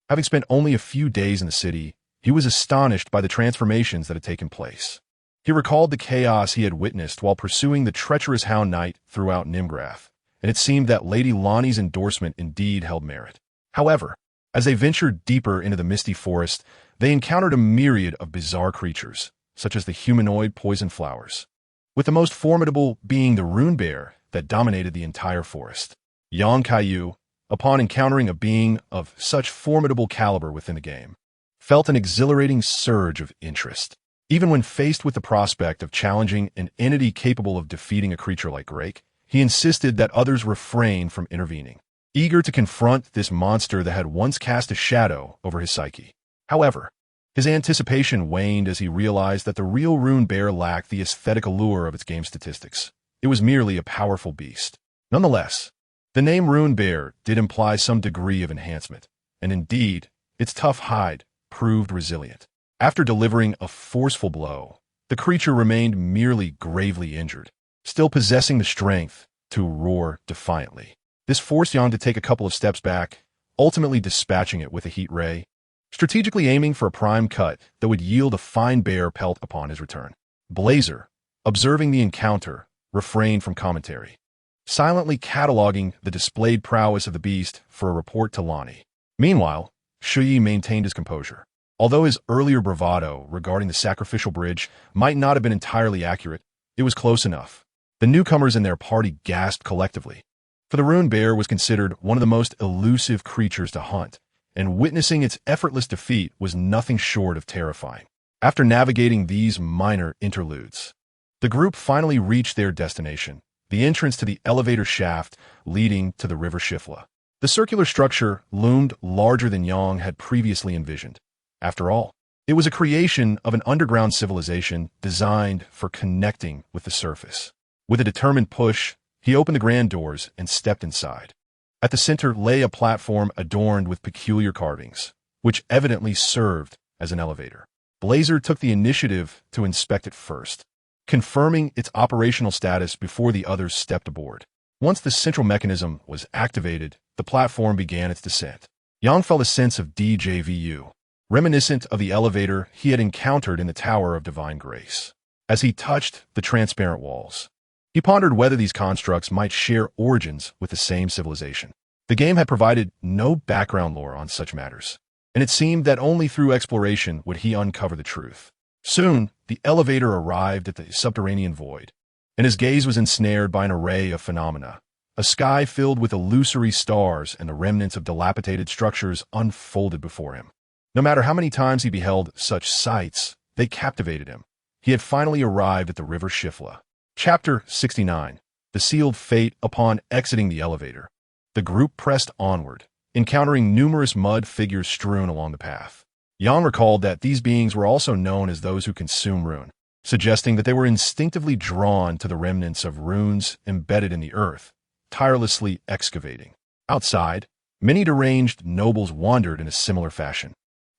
Having spent only a few days in the city, he was astonished by the transformations that had taken place. He recalled the chaos he had witnessed while pursuing the treacherous Hound Knight throughout Nimgrath, and it seemed that Lady Lonnie's endorsement indeed held merit. However, as they ventured deeper into the misty forest, they encountered a myriad of bizarre creatures, such as the humanoid poison flowers, with the most formidable being the rune bear that dominated the entire forest. Young Kaiyu, upon encountering a being of such formidable caliber within the game, felt an exhilarating surge of interest. Even when faced with the prospect of challenging an entity capable of defeating a creature like Drake, he insisted that others refrain from intervening, eager to confront this monster that had once cast a shadow over his psyche. However, his anticipation waned as he realized that the real rune bear lacked the aesthetic allure of its game statistics. It was merely a powerful beast. Nonetheless, the name rune bear did imply some degree of enhancement, and indeed, its tough hide proved resilient. After delivering a forceful blow, the creature remained merely gravely injured, still possessing the strength to roar defiantly. This forced Yang to take a couple of steps back, ultimately dispatching it with a heat ray, strategically aiming for a prime cut that would yield a fine bear pelt upon his return. Blazer, observing the encounter, refrained from commentary, silently cataloging the displayed prowess of the beast for a report to Lonnie. Meanwhile, Shuyi maintained his composure. Although his earlier bravado regarding the sacrificial bridge might not have been entirely accurate, it was close enough. The newcomers in their party gasped collectively, for the rune bear was considered one of the most elusive creatures to hunt, and witnessing its effortless defeat was nothing short of terrifying. After navigating these minor interludes, the group finally reached their destination, the entrance to the elevator shaft leading to the River Shifla. The circular structure loomed larger than Yang had previously envisioned. After all, it was a creation of an underground civilization designed for connecting with the surface. With a determined push, he opened the grand doors and stepped inside. At the center lay a platform adorned with peculiar carvings, which evidently served as an elevator. Blazer took the initiative to inspect it first, confirming its operational status before the others stepped aboard. Once the central mechanism was activated, the platform began its descent. Yang felt a sense of déjà vu, reminiscent of the elevator he had encountered in the Tower of Divine Grace. As he touched the transparent walls, he pondered whether these constructs might share origins with the same civilization. The game had provided no background lore on such matters, and it seemed that only through exploration would he uncover the truth. Soon, the elevator arrived at the subterranean void, and his gaze was ensnared by an array of phenomena. A sky filled with illusory stars and the remnants of dilapidated structures unfolded before him. No matter how many times he beheld such sights, they captivated him. He had finally arrived at the River Shifla. Chapter 69. The Sealed Fate. Upon exiting the elevator, the group pressed onward, encountering numerous mud figures strewn along the path. Yang recalled that these beings were also known as those who consume rune, suggesting that they were instinctively drawn to the remnants of runes embedded in the earth, tirelessly excavating. Outside, many deranged nobles wandered in a similar fashion.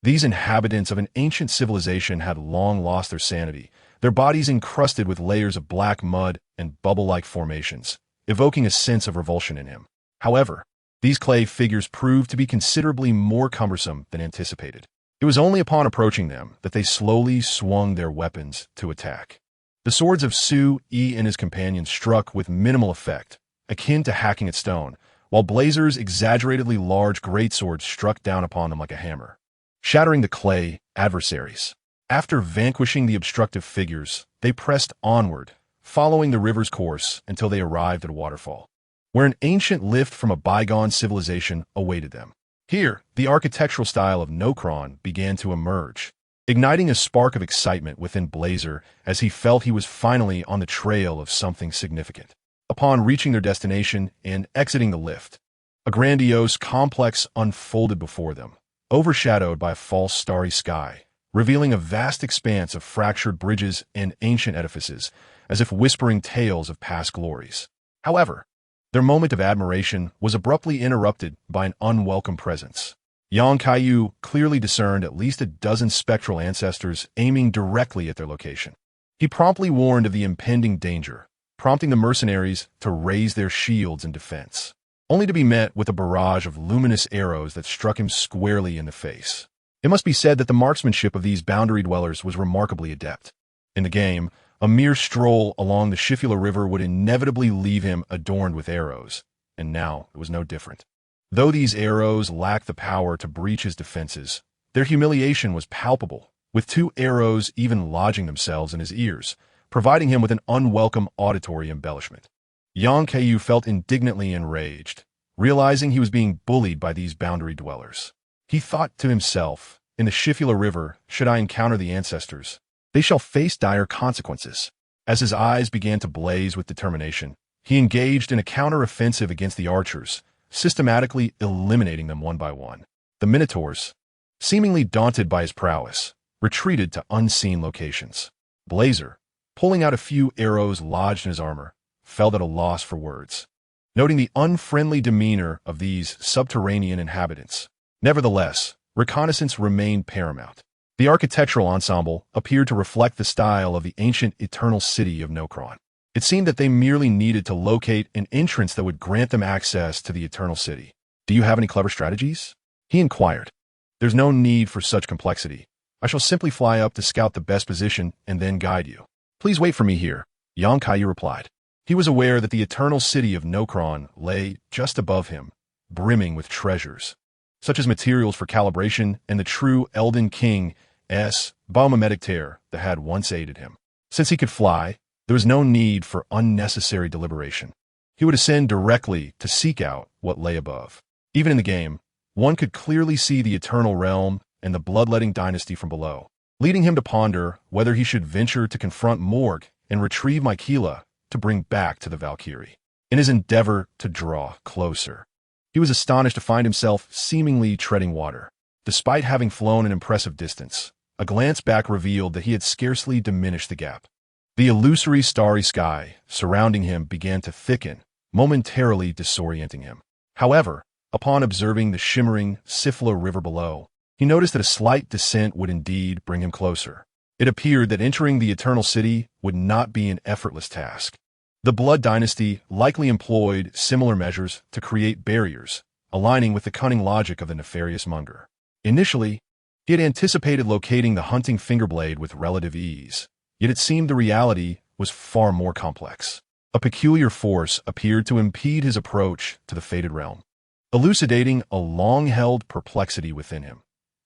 These inhabitants of an ancient civilization had long lost their sanity, their bodies encrusted with layers of black mud and bubble-like formations, evoking a sense of revulsion in him. However, these clay figures proved to be considerably more cumbersome than anticipated. It was only upon approaching them that they slowly swung their weapons to attack. The swords of Su Yi and his companions struck with minimal effect, akin to hacking at stone, while Blazer's exaggeratedly large greatsword struck down upon them like a hammer, shattering the clay adversaries. After vanquishing the obstructive figures, they pressed onward, following the river's course until they arrived at a waterfall, where an ancient lift from a bygone civilization awaited them. Here, the architectural style of Nokron began to emerge, igniting a spark of excitement within Blazer as he felt he was finally on the trail of something significant. Upon reaching their destination and exiting the lift, a grandiose complex unfolded before them, overshadowed by a false starry sky, revealing a vast expanse of fractured bridges and ancient edifices, as if whispering tales of past glories. However, their moment of admiration was abruptly interrupted by an unwelcome presence. Yang Kaiyu clearly discerned at least a dozen spectral ancestors aiming directly at their location. He promptly warned of the impending danger, prompting the mercenaries to raise their shields in defense, only to be met with a barrage of luminous arrows that struck him squarely in the face. It must be said that the marksmanship of these boundary dwellers was remarkably adept. In the game, a mere stroll along the Shifula River would inevitably leave him adorned with arrows, and now it was no different. Though these arrows lacked the power to breach his defenses, their humiliation was palpable, with 2 arrows even lodging themselves in his ears, providing him with an unwelcome auditory embellishment. Kaiyu felt indignantly enraged, realizing he was being bullied by these boundary dwellers. He thought to himself, in the Shifula River, should I encounter the ancestors, they shall face dire consequences. As his eyes began to blaze with determination, he engaged in a counter-offensive against the archers, systematically eliminating them one by one. The Minotaurs, seemingly daunted by his prowess, retreated to unseen locations. Blazer, pulling out a few arrows lodged in his armor, felt at a loss for words, noting the unfriendly demeanor of these subterranean inhabitants. Nevertheless, reconnaissance remained paramount. The architectural ensemble appeared to reflect the style of the ancient eternal city of Nokron. It seemed that they merely needed to locate an entrance that would grant them access to the eternal city. Do you have any clever strategies? He inquired. There's no need for such complexity. I shall simply fly up to scout the best position and then guide you. Please wait for me here, Kaiyu replied. He was aware that the eternal city of Nokron lay just above him, brimming with treasures, such as materials for calibration and the true Elden King's biomimetic tear that had once aided him. Since he could fly, there was no need for unnecessary deliberation. He would ascend directly to seek out what lay above. Even in the game, one could clearly see the Eternal Realm and the Bloodletting Dynasty from below, leading him to ponder whether he should venture to confront Morg and retrieve Mycela to bring back to the Valkyrie. In his endeavor to draw closer, he was astonished to find himself seemingly treading water. Despite having flown an impressive distance, a glance back revealed that he had scarcely diminished the gap. The illusory starry sky surrounding him began to thicken, momentarily disorienting him. However, upon observing the shimmering Shifula River below, he noticed that a slight descent would indeed bring him closer. It appeared that entering the Eternal City would not be an effortless task. The Blood Dynasty likely employed similar measures to create barriers, aligning with the cunning logic of the nefarious monger. Initially, he had anticipated locating the hunting fingerblade with relative ease, yet it seemed the reality was far more complex. A peculiar force appeared to impede his approach to the fated realm, elucidating a long-held perplexity within him.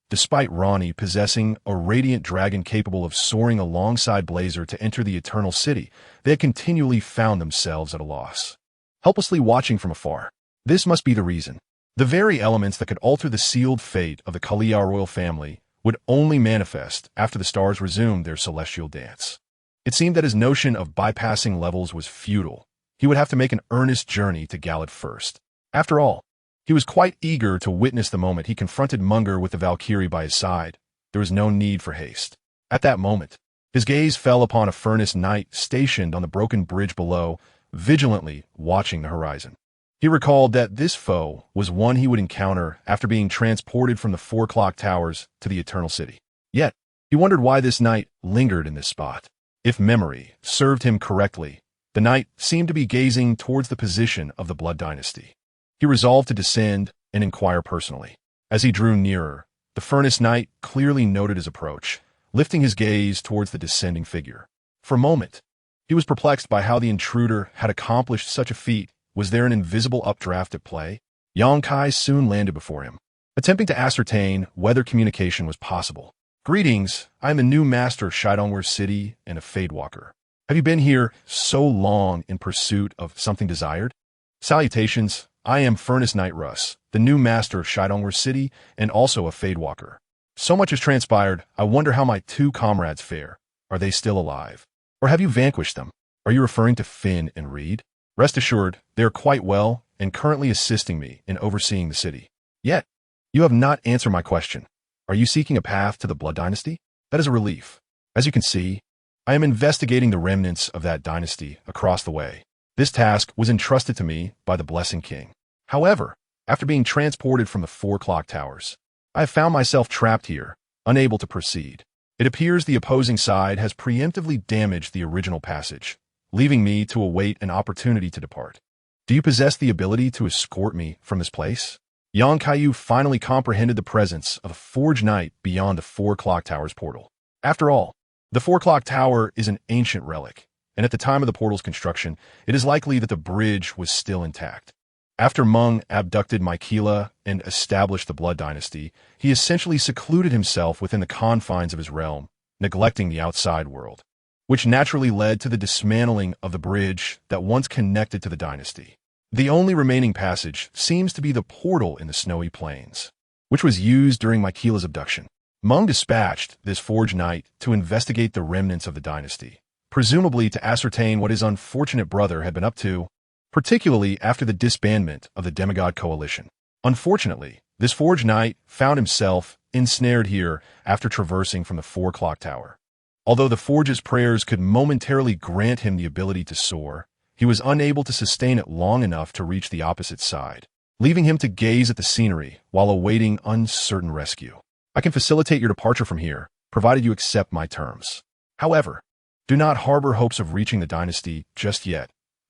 Despite Ronnie possessing a radiant dragon capable of soaring alongside Blazer to enter the Eternal City, they had continually found themselves at a loss, helplessly watching from afar. This must be the reason. The very elements that could alter the sealed fate of the Kaiyu royal family would only manifest after the stars resumed their celestial dance. It seemed that his notion of bypassing levels was futile. He would have to make an earnest journey to Galad first. After all, he was quite eager to witness the moment he confronted Munger with the Valkyrie by his side. There was no need for haste. At that moment, his gaze fell upon a furnace knight stationed on the broken bridge below, vigilantly watching the horizon. He recalled that this foe was one he would encounter after being transported from the 4 clock towers to the Eternal City. Yet, he wondered why this knight lingered in this spot. If memory served him correctly, the knight seemed to be gazing towards the position of the Blood Dynasty. He resolved to descend and inquire personally. As he drew nearer, the furnace knight clearly noted his approach, lifting his gaze towards the descending figure. For a moment, he was perplexed by how the intruder had accomplished such a feat. Was there an invisible updraft at play? Kai soon landed before him, attempting to ascertain whether communication was possible. Greetings, I am the new master of Shidongware City and a Fadewalker. Have you been here so long in pursuit of something desired? Salutations, I am Furnace Knight Russ, the new master of Shidongware City and also a Fadewalker. So much has transpired, I wonder how my 2 comrades fare. Are they still alive? Or have you vanquished them? Are you referring to Finn and Reed? Rest assured, they are quite well and currently assisting me in overseeing the city. Yet, you have not answered my question. Are you seeking a path to the Blood Dynasty? That is a relief. As you can see, I am investigating the remnants of that dynasty across the way. This task was entrusted to me by the Blessing King. However, after being transported from the 4 clock towers, I have found myself trapped here, unable to proceed. It appears the opposing side has preemptively damaged the original passage, leaving me to await an opportunity to depart. Do you possess the ability to escort me from this place? Kaiyu finally comprehended the presence of a forged knight beyond the 4 clock towers portal. After all, The 4 o'clock tower is an ancient relic, and at the time of the portal's construction, it is likely that the bridge was still intact. After Meng abducted Mykeela and established the Blood Dynasty, he essentially secluded himself within the confines of his realm, neglecting the outside world, which naturally led to the dismantling of the bridge that once connected to the dynasty. The only remaining passage seems to be the portal in the snowy plains, which was used during Mykeela's abduction. Meng dispatched this Forge Knight to investigate the remnants of the dynasty, presumably to ascertain what his unfortunate brother had been up to, particularly after the disbandment of the demigod coalition. Unfortunately, this Forge Knight found himself ensnared here after traversing from the 4 o'clock tower. Although the Forge's prayers could momentarily grant him the ability to soar, he was unable to sustain it long enough to reach the opposite side, leaving him to gaze at the scenery while awaiting uncertain rescue. I can facilitate your departure from here, provided you accept my terms. However, do not harbor hopes of reaching the dynasty just yet,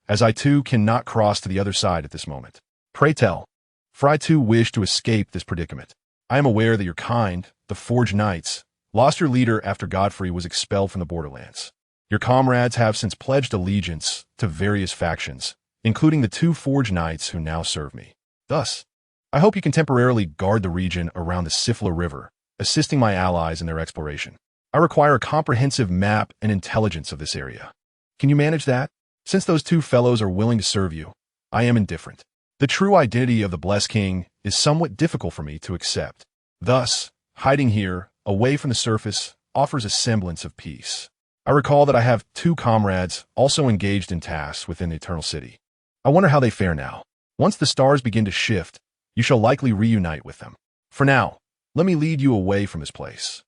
as I too cannot cross to the other side at this moment. Pray tell, for I too wish to escape this predicament. I am aware that your kind, the Forge Knights, lost your leader after Godfrey was expelled from the Borderlands. Your comrades have since pledged allegiance to various factions, including the 2 Forge Knights who now serve me. Thus, I hope you can temporarily guard the region around the Sifla River, assisting my allies in their exploration. I require a comprehensive map and intelligence of this area. Can you manage that? Since those 2 fellows are willing to serve you, I am indifferent. The true identity of the Blessed King is somewhat difficult for me to accept. Thus, hiding here, away from the surface, offers a semblance of peace. I recall that I have 2 comrades also engaged in tasks within the Eternal City. I wonder how they fare now. Once the stars begin to shift, you shall likely reunite with them. For now, let me lead you away from this place.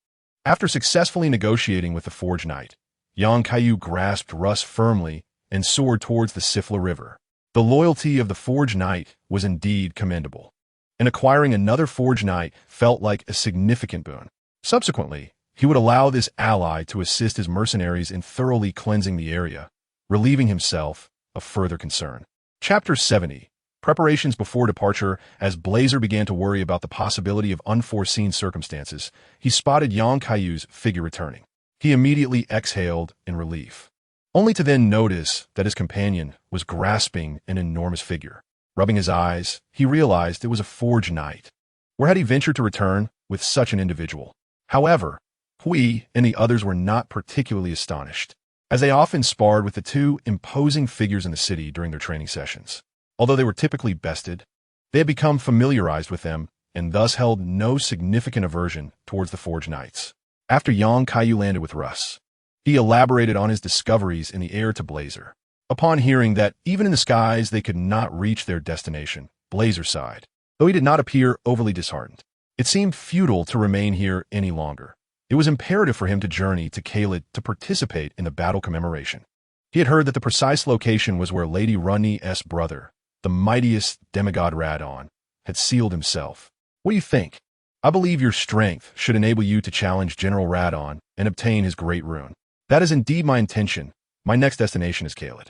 After successfully negotiating with the Forge Knight, Kaiyu grasped Russ firmly and soared towards the Sifla River. The loyalty of the Forge Knight was indeed commendable, and acquiring another Forge Knight felt like a significant boon. Subsequently, he would allow this ally to assist his mercenaries in thoroughly cleansing the area, relieving himself of further concern. Chapter 70. Preparations before departure. As Blazer began to worry about the possibility of unforeseen circumstances, he spotted Kaiyu's figure returning. He immediately exhaled in relief, only to then notice that his companion was grasping an enormous figure. Rubbing his eyes, he realized it was a Forge Knight. Where had he ventured to return with such an individual? However, Hui and the others were not particularly astonished, as they often sparred with the 2 imposing figures in the city during their training sessions. Although they were typically bested, they had become familiarized with them and thus held no significant aversion towards the Forge Knights. After Kaiyu landed with Russ, he elaborated on his discoveries in the air to Blazer. Upon hearing that even in the skies they could not reach their destination, Blazer sighed, though he did not appear overly disheartened. It seemed futile to remain here any longer. It was imperative for him to journey to Caelid to participate in the battle commemoration. He had heard that the precise location was where Lady Runni's brother, the mightiest demigod Radon, had sealed himself. What do you think? I believe your strength should enable you to challenge General Radon and obtain his great rune. That is indeed my intention. My next destination is Caelid.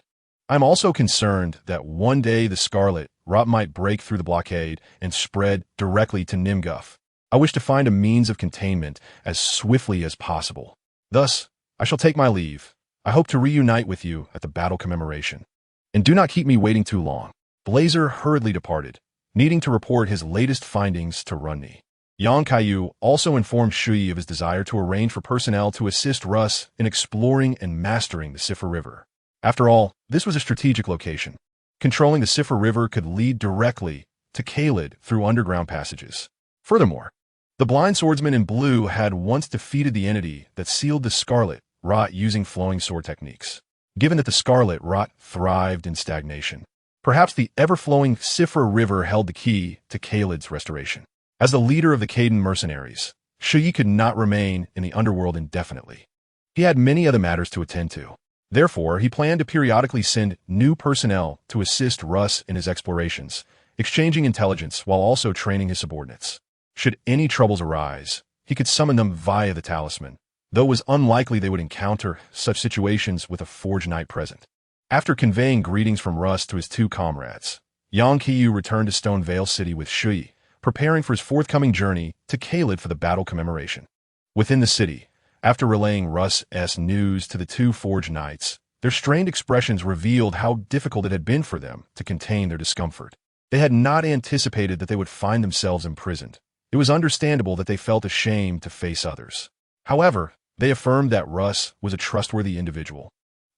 I am also concerned that one day the Scarlet Rot might break through the blockade and spread directly to Nimguff. I wish to find a means of containment as swiftly as possible. Thus, I shall take my leave. I hope to reunite with you at the battle commemoration. And do not keep me waiting too long. Blazer hurriedly departed, needing to report his latest findings to Runni. Kaiyu also informed Shui of his desire to arrange for personnel to assist Russ in exploring and mastering the Sifra River. After all, this was a strategic location. Controlling the Sifra River could lead directly to Caelid through underground passages. Furthermore, the blind swordsman in blue had once defeated the entity that sealed the Scarlet Rot using flowing sword techniques. Given that the Scarlet Rot thrived in stagnation, perhaps the ever-flowing Sifra River held the key to Caelid's restoration. As the leader of the Caden mercenaries, Shui could not remain in the underworld indefinitely. He had many other matters to attend to. Therefore, he planned to periodically send new personnel to assist Russ in his explorations, exchanging intelligence while also training his subordinates. Should any troubles arise, he could summon them via the talisman, though it was unlikely they would encounter such situations with a Forge Knight present. After conveying greetings from Russ to his 2 comrades, Kaiyu returned to Stone Vale City with Shui, preparing for his forthcoming journey to Caelid for the battle commemoration. Within the city, After relaying Russ's news to the two Forge Knights, their strained expressions revealed how difficult it had been for them to contain their discomfort. They had not anticipated that they would find themselves imprisoned. It was understandable that they felt ashamed to face others. However, they affirmed that Russ was a trustworthy individual,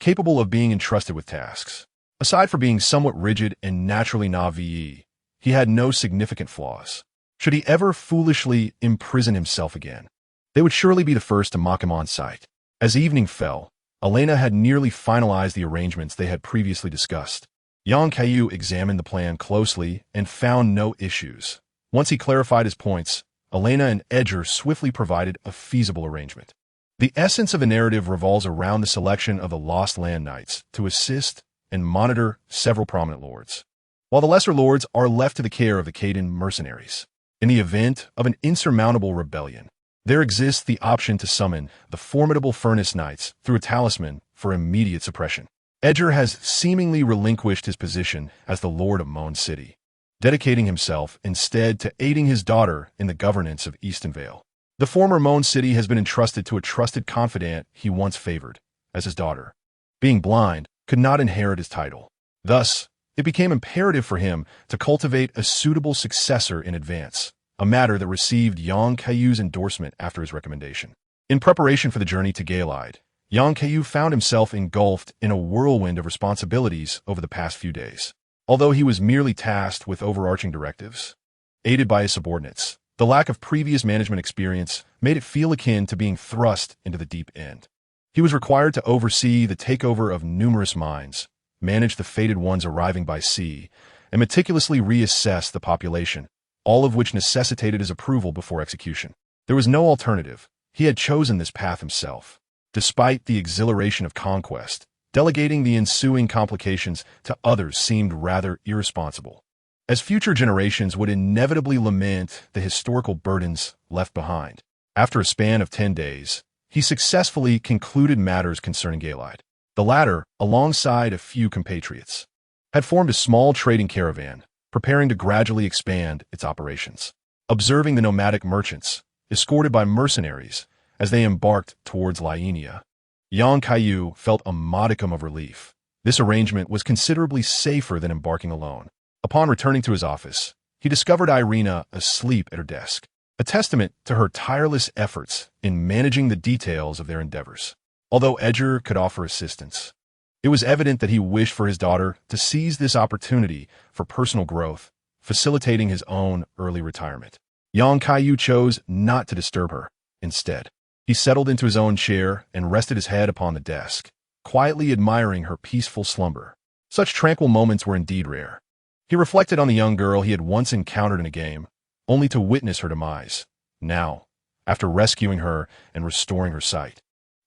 capable of being entrusted with tasks. Aside from being somewhat rigid and naturally naive, he had no significant flaws. Should he ever foolishly imprison himself again, they would surely be the first to mock him on sight. As evening fell, Elena had nearly finalized the arrangements they had previously discussed. Kaiyu examined the plan closely and found no issues. Once he clarified his points, Elena and Edger swiftly provided a feasible arrangement. The essence of a narrative revolves around the selection of the Lost Land Knights to assist and monitor several prominent lords, while the lesser lords are left to the care of the Caden mercenaries. In the event of an insurmountable rebellion, there exists the option to summon the formidable Furnace Knights through a talisman for immediate suppression. Edger has seemingly relinquished his position as the Lord of Moan City, dedicating himself instead to aiding his daughter in the governance of Eastonvale. The former Moan City has been entrusted to a trusted confidant he once favored, as his daughter, being blind, could not inherit his title. Thus, it became imperative for him to cultivate a suitable successor in advance, a matter that received Kaiyu's endorsement after his recommendation. In preparation for the journey to Galide, Kaiyu found himself engulfed in a whirlwind of responsibilities over the past few days. Although he was merely tasked with overarching directives, aided by his subordinates, the lack of previous management experience made it feel akin to being thrust into the deep end. He was required to oversee the takeover of numerous mines, manage the fated ones arriving by sea, and meticulously reassess the population, all of which necessitated his approval before execution. There was no alternative. He had chosen this path himself. Despite the exhilaration of conquest, delegating the ensuing complications to others seemed rather irresponsible, as future generations would inevitably lament the historical burdens left behind. After a span of 10 days, he successfully concluded matters concerning Galide. The latter, alongside a few compatriots, had formed a small trading caravan, preparing to gradually expand its operations. Observing the nomadic merchants, escorted by mercenaries, as they embarked towards Lienia, Kaiyu felt a modicum of relief. This arrangement was considerably safer than embarking alone. Upon returning to his office, he discovered Irina asleep at her desk, a testament to her tireless efforts in managing the details of their endeavors. Although Edger could offer assistance, it was evident that he wished for his daughter to seize this opportunity for personal growth, facilitating his own early retirement. Kaiyu chose not to disturb her. Instead, he settled into his own chair and rested his head upon the desk, quietly admiring her peaceful slumber. Such tranquil moments were indeed rare. He reflected on the young girl he had once encountered in a game, only to witness her demise. Now, after rescuing her and restoring her sight,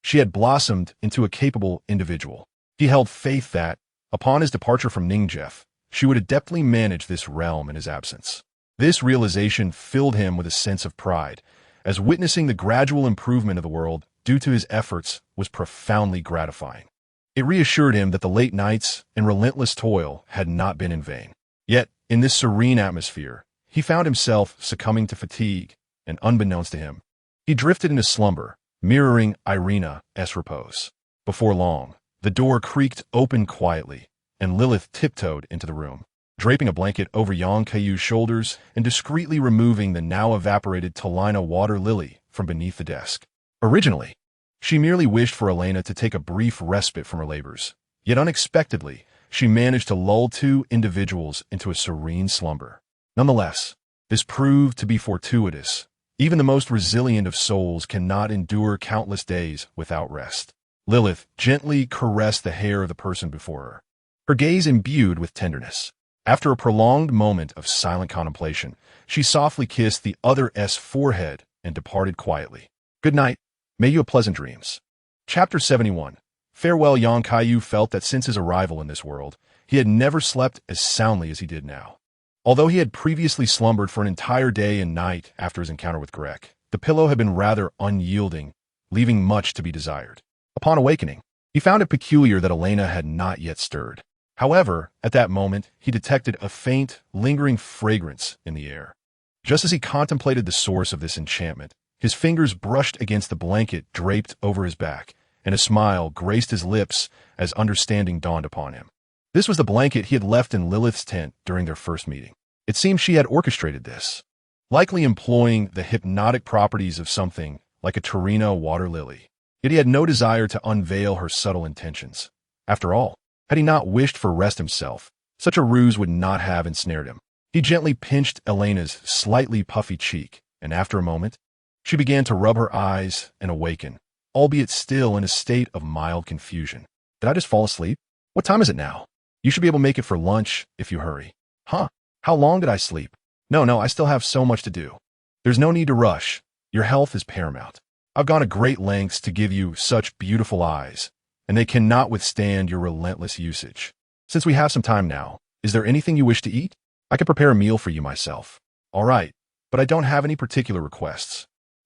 she had blossomed into a capable individual. He held faith that, upon his departure from Ningjef, she would adeptly manage this realm in his absence. This realization filled him with a sense of pride, as witnessing the gradual improvement of the world due to his efforts was profoundly gratifying. It reassured him that the late nights and relentless toil had not been in vain. Yet, in this serene atmosphere, he found himself succumbing to fatigue, and unbeknownst to him, he drifted into slumber, mirroring Irina's repose. Before long, the door creaked open quietly, and Lilith tiptoed into the room, draping a blanket over Kaiyu's shoulders and discreetly removing the now-evaporated Talina water lily from beneath the desk. Originally, she merely wished for Elena to take a brief respite from her labors, yet unexpectedly, she managed to lull two individuals into a serene slumber. Nonetheless, this proved to be fortuitous. Even the most resilient of souls cannot endure countless days without rest. Lilith gently caressed the hair of the person before her, her gaze imbued with tenderness. After a prolonged moment of silent contemplation, she softly kissed the other's forehead and departed quietly. Good night. May you have pleasant dreams. Chapter 71. Farewell. Kaiyu felt that since his arrival in this world, he had never slept as soundly as he did now. Although he had previously slumbered for an entire day and night after his encounter with Grek, the pillow had been rather unyielding, leaving much to be desired. Upon awakening, he found it peculiar that Elena had not yet stirred. However, at that moment, he detected a faint, lingering fragrance in the air. Just as he contemplated the source of this enchantment, His fingers brushed against the blanket draped over his back, and a smile graced his lips as understanding dawned upon him. This was the blanket he had left in Lilith's tent during their first meeting. It seemed she had orchestrated this, likely employing the hypnotic properties of something like a Torino water lily. Yet he had no desire to unveil her subtle intentions. After all, had he not wished for rest himself, such a ruse would not have ensnared him. He gently pinched Elena's slightly puffy cheek, and after a moment, she began to rub her eyes and awaken, albeit still in a state of mild confusion. Did I just fall asleep? What time is it now? You should be able to make it for lunch if you hurry. Huh? How long did I sleep? No, I still have so much to do. There's no need to rush. Your health is paramount. I've gone to great lengths to give you such beautiful eyes, and they cannot withstand your relentless usage. Since we have some time now, is there anything you wish to eat? I can prepare a meal for you myself. All right, but I don't have any particular requests.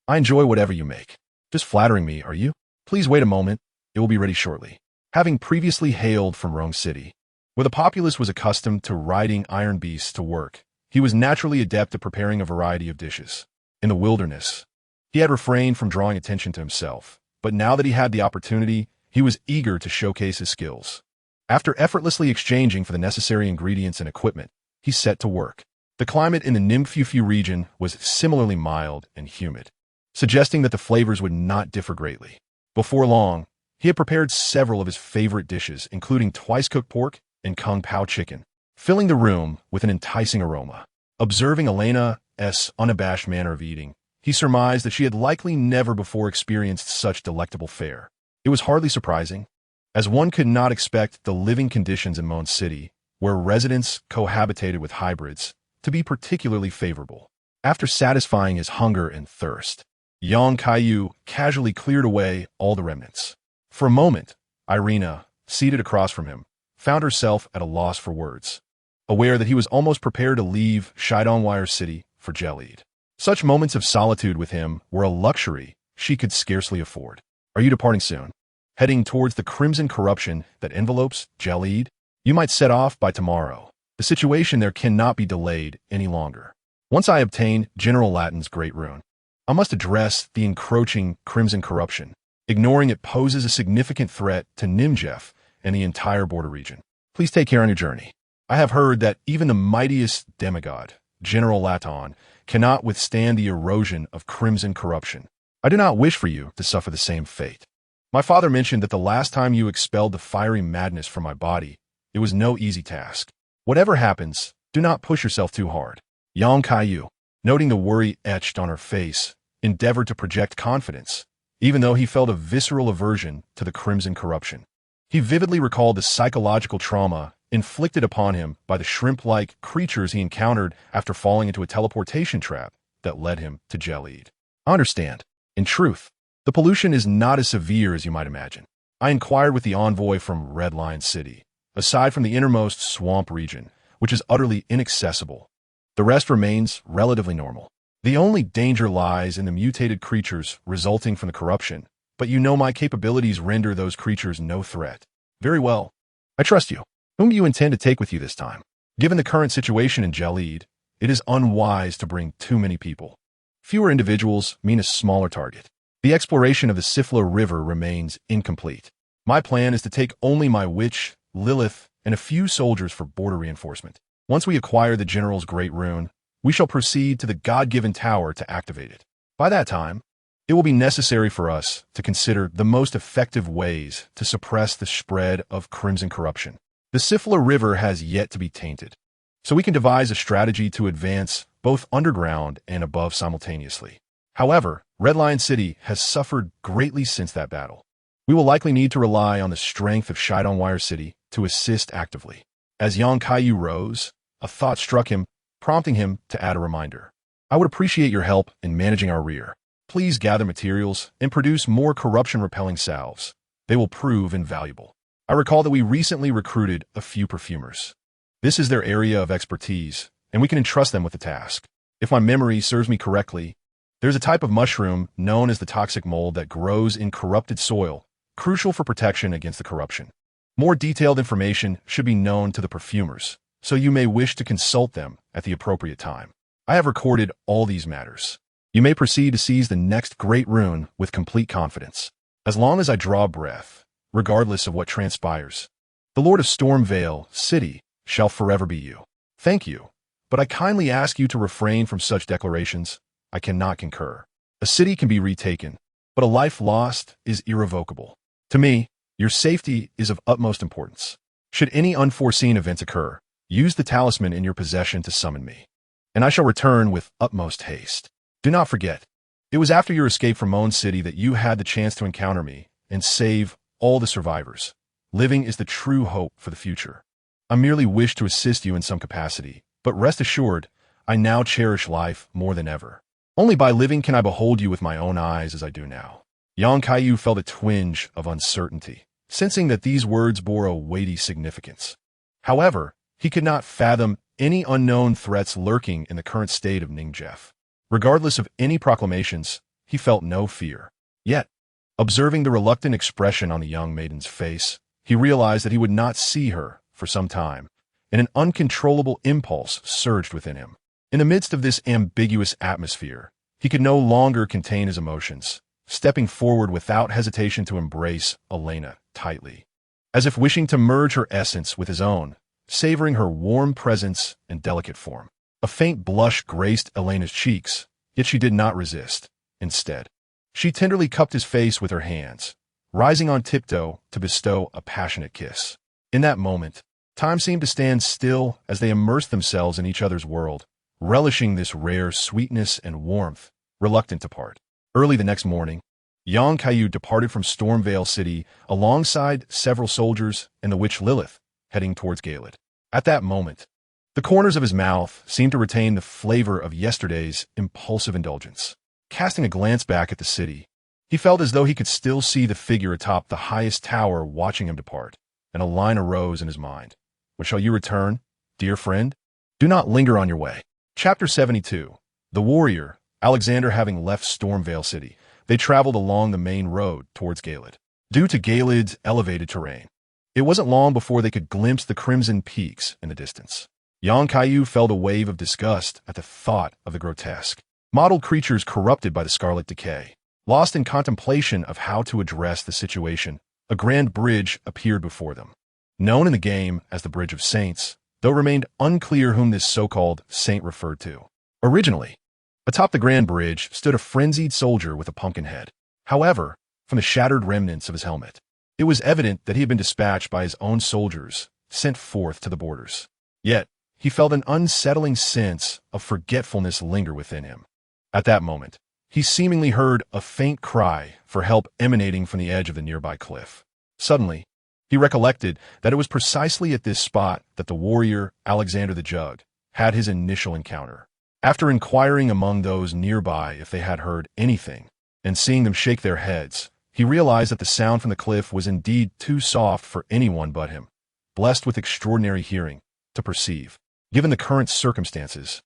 I enjoy whatever you make. Just flattering me, are you? Please wait a moment. It will be ready shortly. Having previously hailed from Rome City, where the populace was accustomed to riding iron beasts to work, he was naturally adept at preparing a variety of dishes. In the wilderness, he had refrained from drawing attention to himself, but now that he had the opportunity, he was eager to showcase his skills. After effortlessly exchanging for the necessary ingredients and equipment, he set to work. The climate in the Nimfufu region was similarly mild and humid, suggesting that the flavors would not differ greatly. Before long, he had prepared several of his favorite dishes, including twice-cooked pork and kung pao chicken, filling the room with an enticing aroma. Observing Elena's unabashed manner of eating, he surmised that she had likely never before experienced such delectable fare. It was hardly surprising, as one could not expect the living conditions in Mon City, where residents cohabitated with hybrids, to be particularly favorable. After satisfying his hunger and thirst, young Kaiyu casually cleared away all the remnants. For a moment, Irina, seated across from him, found herself at a loss for words, aware that he was almost prepared to leave Shidonwire City for Gelid. Such moments of solitude with him were a luxury she could scarcely afford. Are you departing soon? Heading towards the crimson corruption that envelopes Gelid? You might set off by tomorrow. The situation there cannot be delayed any longer. Once I obtain General Latin's Great Rune, I must address the encroaching crimson corruption, ignoring it poses a significant threat to Nimjef and the entire border region. Please take care on your journey. I have heard that even the mightiest demigod, General Laton, cannot withstand the erosion of crimson corruption. I do not wish for you to suffer the same fate. My father mentioned that the last time you expelled the fiery madness from my body, it was no easy task. Whatever happens, do not push yourself too hard. Yang Kaiyu, noting the worry etched on her face, endeavored to project confidence, even though he felt a visceral aversion to the crimson corruption. He vividly recalled the psychological trauma inflicted upon him by the shrimp-like creatures he encountered after falling into a teleportation trap that led him to Gelid. I understand. In truth, the pollution is not as severe as you might imagine. I inquired with the envoy from Red Lion City. Aside from the innermost swamp region, which is utterly inaccessible, the rest remains relatively normal. The only danger lies in the mutated creatures resulting from the corruption, but you know my capabilities render those creatures no threat. Very well. I trust you. Whom do you intend to take with you this time? Given the current situation in Gelid, it is unwise to bring too many people. Fewer individuals mean a smaller target. The exploration of the Sifla River remains incomplete. My plan is to take only my witch, Lilith, and a few soldiers for border reinforcement. Once we acquire the General's Great Rune, we shall proceed to the God-given tower to activate it. By that time, it will be necessary for us to consider the most effective ways to suppress the spread of crimson corruption. The Sifla River has yet to be tainted, so we can devise a strategy to advance both underground and above simultaneously. However, Red Lion City has suffered greatly since that battle. We will likely need to rely on the strength of Shidonwire City to assist actively. As Yang Kaiyu rose, a thought struck him, prompting him to add a reminder. I would appreciate your help in managing our rear. Please gather materials and produce more corruption-repelling salves. They will prove invaluable. I recall that we recently recruited a few perfumers. This is their area of expertise, and we can entrust them with the task. If my memory serves me correctly, there's a type of mushroom known as the toxic mold that grows in corrupted soil, crucial for protection against the corruption. More detailed information should be known to the perfumers, so you may wish to consult them at the appropriate time. I have recorded all these matters. You may proceed to seize the next great rune with complete confidence. As long as I draw breath, regardless of what transpires, the Lord of Stormvale City shall forever be you. Thank you, but I kindly ask you to refrain from such declarations. I cannot concur. A city can be retaken, but a life lost is irrevocable. To me, your safety is of utmost importance. Should any unforeseen events occur, use the talisman in your possession to summon me, and I shall return with utmost haste. Do not forget, it was after your escape from Moan City that you had the chance to encounter me and save all the survivors. Living is the true hope for the future. I merely wish to assist you in some capacity, but rest assured, I now cherish life more than ever. Only by living can I behold you with my own eyes as I do now. Young Kaiyu felt a twinge of uncertainty, sensing that these words bore a weighty significance. However, he could not fathom any unknown threats lurking in the current state of Ningjef. Regardless of any proclamations, he felt no fear. Yet, observing the reluctant expression on the young maiden's face, he realized that he would not see her for some time, and an uncontrollable impulse surged within him. In the midst of this ambiguous atmosphere, he could no longer contain his emotions, stepping forward without hesitation to embrace Elena tightly, as if wishing to merge her essence with his own, savoring her warm presence and delicate form. A faint blush graced Elena's cheeks, yet she did not resist. Instead, she tenderly cupped his face with her hands, rising on tiptoe to bestow a passionate kiss. In that moment, time seemed to stand still as they immersed themselves in each other's world, relishing this rare sweetness and warmth, reluctant to part. Early the next morning, Yang Kaiyu departed from Stormvale City alongside several soldiers and the witch Lilith, heading towards Galed. At that moment, the corners of his mouth seemed to retain the flavor of yesterday's impulsive indulgence. Casting a glance back at the city, he felt as though he could still see the figure atop the highest tower watching him depart, and a line arose in his mind. When shall you return, dear friend? Do not linger on your way. Chapter 72. The warrior, Alexander having left Stormvale City, they traveled along the main road towards Galed. Due to Galed's elevated terrain, it wasn't long before they could glimpse the crimson peaks in the distance. Yang Kaiyu felt a wave of disgust at the thought of the grotesque, mottled creatures corrupted by the scarlet decay. Lost in contemplation of how to address the situation, a grand bridge appeared before them. Known in the game as the Bridge of Saints, though it remained unclear whom this so-called saint referred to. Originally, atop the grand bridge stood a frenzied soldier with a pumpkin head. However, from the shattered remnants of his helmet, it was evident that he had been dispatched by his own soldiers, sent forth to the borders. Yet, he felt an unsettling sense of forgetfulness linger within him. At that moment, he seemingly heard a faint cry for help emanating from the edge of the nearby cliff. Suddenly, he recollected that it was precisely at this spot that the warrior, Alexander the Jug, had his initial encounter. After inquiring among those nearby if they had heard anything, and seeing them shake their heads, he realized that the sound from the cliff was indeed too soft for anyone but him, blessed with extraordinary hearing, to perceive. Given the current circumstances,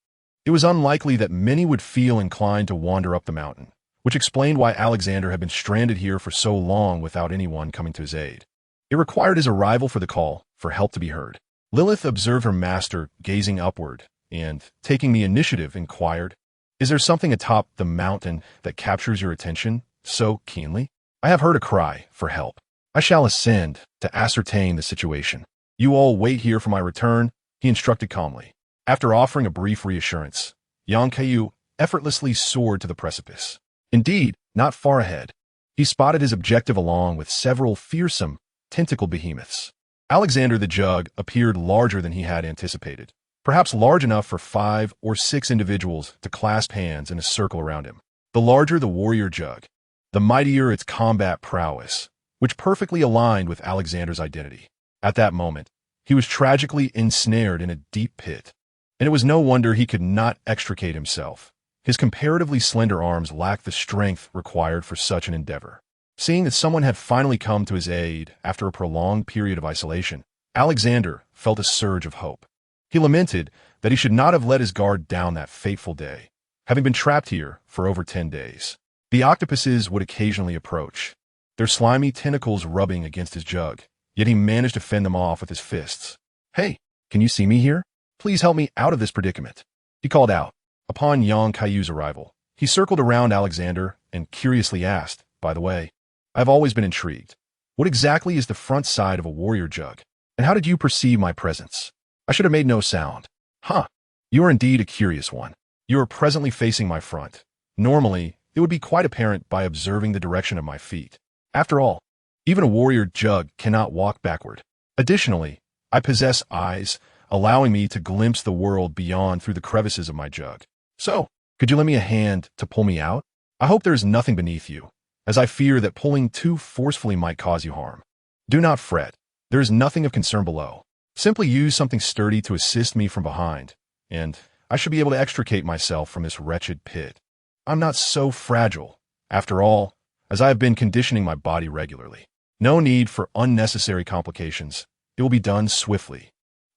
it was unlikely that many would feel inclined to wander up the mountain, which explained why Alexander had been stranded here for so long without anyone coming to his aid. It required his arrival for the call for help to be heard. Lilith observed her master gazing upward and, taking the initiative, inquired, "Is there something atop the mountain that captures your attention so keenly?" "I have heard a cry for help. I shall ascend to ascertain the situation. You all wait here for my return," he instructed calmly. After offering a brief reassurance, Yang Kaiyu effortlessly soared to the precipice. Indeed, not far ahead, he spotted his objective along with several fearsome, tentacled behemoths. Alexander the Jug appeared larger than he had anticipated, perhaps large enough for 5 or 6 individuals to clasp hands in a circle around him. The larger the warrior Jug, the mightier its combat prowess, which perfectly aligned with Alexander's identity. At that moment, he was tragically ensnared in a deep pit, and it was no wonder he could not extricate himself. His comparatively slender arms lacked the strength required for such an endeavor. Seeing that someone had finally come to his aid after a prolonged period of isolation, Alexander felt a surge of hope. He lamented that he should not have let his guard down that fateful day, having been trapped here for over 10 days. The octopuses would occasionally approach, their slimy tentacles rubbing against his Jug, yet he managed to fend them off with his fists. "Hey, can you see me here? Please help me out of this predicament," he called out. Upon Yang Kaiyu's arrival, He circled around Alexander and curiously asked, by the way, I've always been intrigued. What exactly is the front side of a warrior jug? And how did you perceive my presence? I should have made no sound. Huh. You are indeed a curious one. You are presently facing my front. Normally, it would be quite apparent by observing the direction of my feet. After all, even a warrior jug cannot walk backward. Additionally, I possess eyes, allowing me to glimpse the world beyond through the crevices of my jug. So, could you lend me a hand to pull me out? I hope there is nothing beneath you, as I fear that pulling too forcefully might cause you harm. Do not fret. There is nothing of concern below. Simply use something sturdy to assist me from behind, and I should be able to extricate myself from this wretched pit. I'm not so fragile, after all, as I have been conditioning my body regularly. No need for unnecessary complications. It will be done swiftly.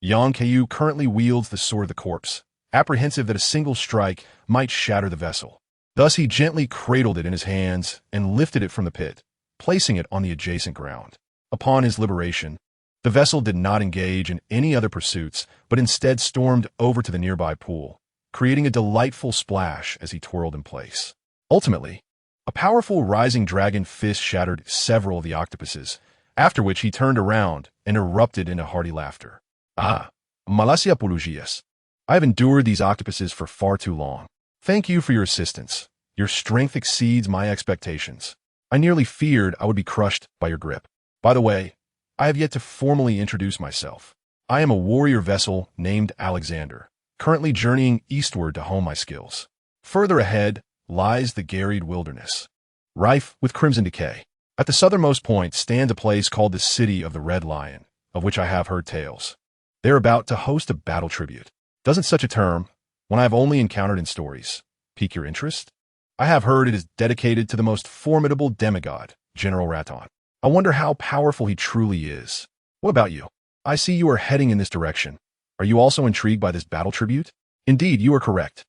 Kaiyu currently wields the sword of the corpse, apprehensive that a single strike might shatter the vessel. Thus he gently cradled it in his hands and lifted it from the pit, placing it on the adjacent ground. Upon his liberation, the vessel did not engage in any other pursuits, but instead stormed over to the nearby pool, creating a delightful splash as he twirled in place. Ultimately, a powerful rising dragon fist shattered several of the octopuses, after which he turned around and erupted into hearty laughter. Ah, Malasia Pulugias. I have endured these octopuses for far too long. Thank you for your assistance. Your strength exceeds my expectations. I nearly feared I would be crushed by your grip. By the way, I have yet to formally introduce myself. I am a warrior vessel named Alexander, currently journeying eastward to hone my skills. Further ahead lies the garried wilderness, rife with crimson decay. At the southernmost point stands a place called the City of the Red Lion, of which I have heard tales. They are about to host a battle tribute. Doesn't such a term, one I have only encountered in stories, pique your interest? I have heard it is dedicated to the most formidable demigod, General Raton. I wonder how powerful he truly is. What about you? I see you are heading in this direction. Are you also intrigued by this battle tribute? Indeed, you are correct.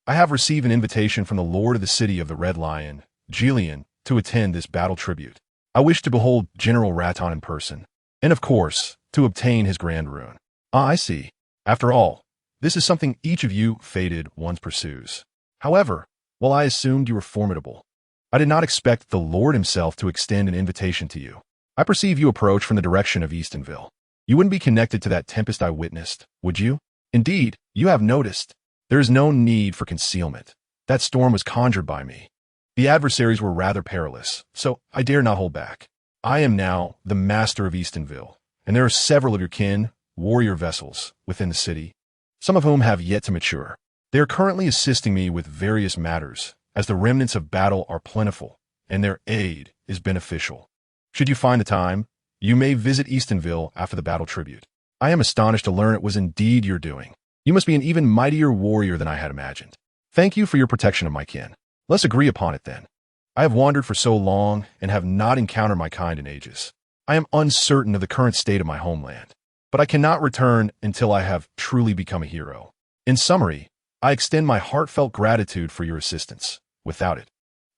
I have received an invitation from the Lord of the City of the Red Lion, Jillian, to attend this battle tribute. I wish to behold General Raton in person, and of course, to obtain his grand rune. Ah, I see. After all, this is something each of you fated ones pursues. However, while I assumed you were formidable, I did not expect the Lord himself to extend an invitation to you. I perceive you approach from the direction of Eastonville. You wouldn't be connected to that tempest I witnessed, would you? Indeed, you have noticed. There is no need for concealment. That storm was conjured by me. The adversaries were rather perilous, so I dare not hold back. I am now the master of Eastonville, and there are several of your kin, warrior vessels, within the city, some of whom have yet to mature. They are currently assisting me with various matters, as the remnants of battle are plentiful, and their aid is beneficial. Should you find the time, you may visit Eastonville after the battle tribute. I am astonished to learn it was indeed your doing. You must be an even mightier warrior than I had imagined. Thank you for your protection of my kin. Let's agree upon it then. I have wandered for so long and have not encountered my kind in ages. I am uncertain of the current state of my homeland, but I cannot return until I have truly become a hero. In summary, I extend my heartfelt gratitude for your assistance. Without it,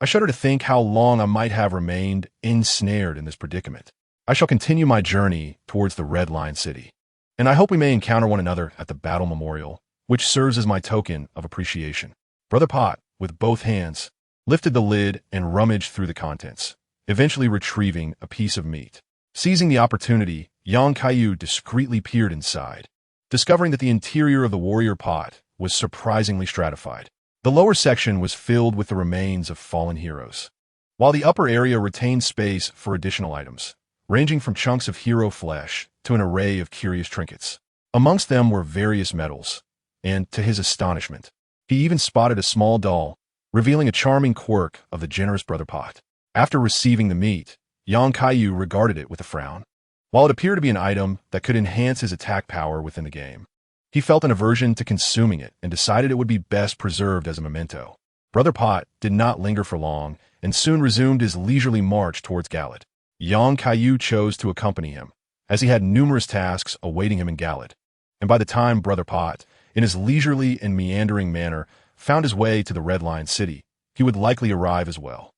I shudder to think how long I might have remained ensnared in this predicament. I shall continue my journey towards the Red Lion City, and I hope we may encounter one another at the battle memorial, which serves as my token of appreciation. Brother Pot, with both hands, lifted the lid and rummaged through the contents, eventually retrieving a piece of meat. Seizing the opportunity, Kaiyu discreetly peered inside, discovering that the interior of the warrior pot was surprisingly stratified. The lower section was filled with the remains of fallen heroes, while the upper area retained space for additional items, ranging from chunks of hero flesh to an array of curious trinkets. Amongst them were various medals, and, to his astonishment, he even spotted a small doll, revealing a charming quirk of the generous Brother Pot. After receiving the meat, Kaiyu regarded it with a frown. While it appeared to be an item that could enhance his attack power within the game, he felt an aversion to consuming it and decided it would be best preserved as a memento. Brother Pot did not linger for long and soon resumed his leisurely march towards Galad. Kaiyu chose to accompany him, as he had numerous tasks awaiting him in Galad, and by the time Brother Pot, in his leisurely and meandering manner, found his way to the Red Lion City, he would likely arrive as well.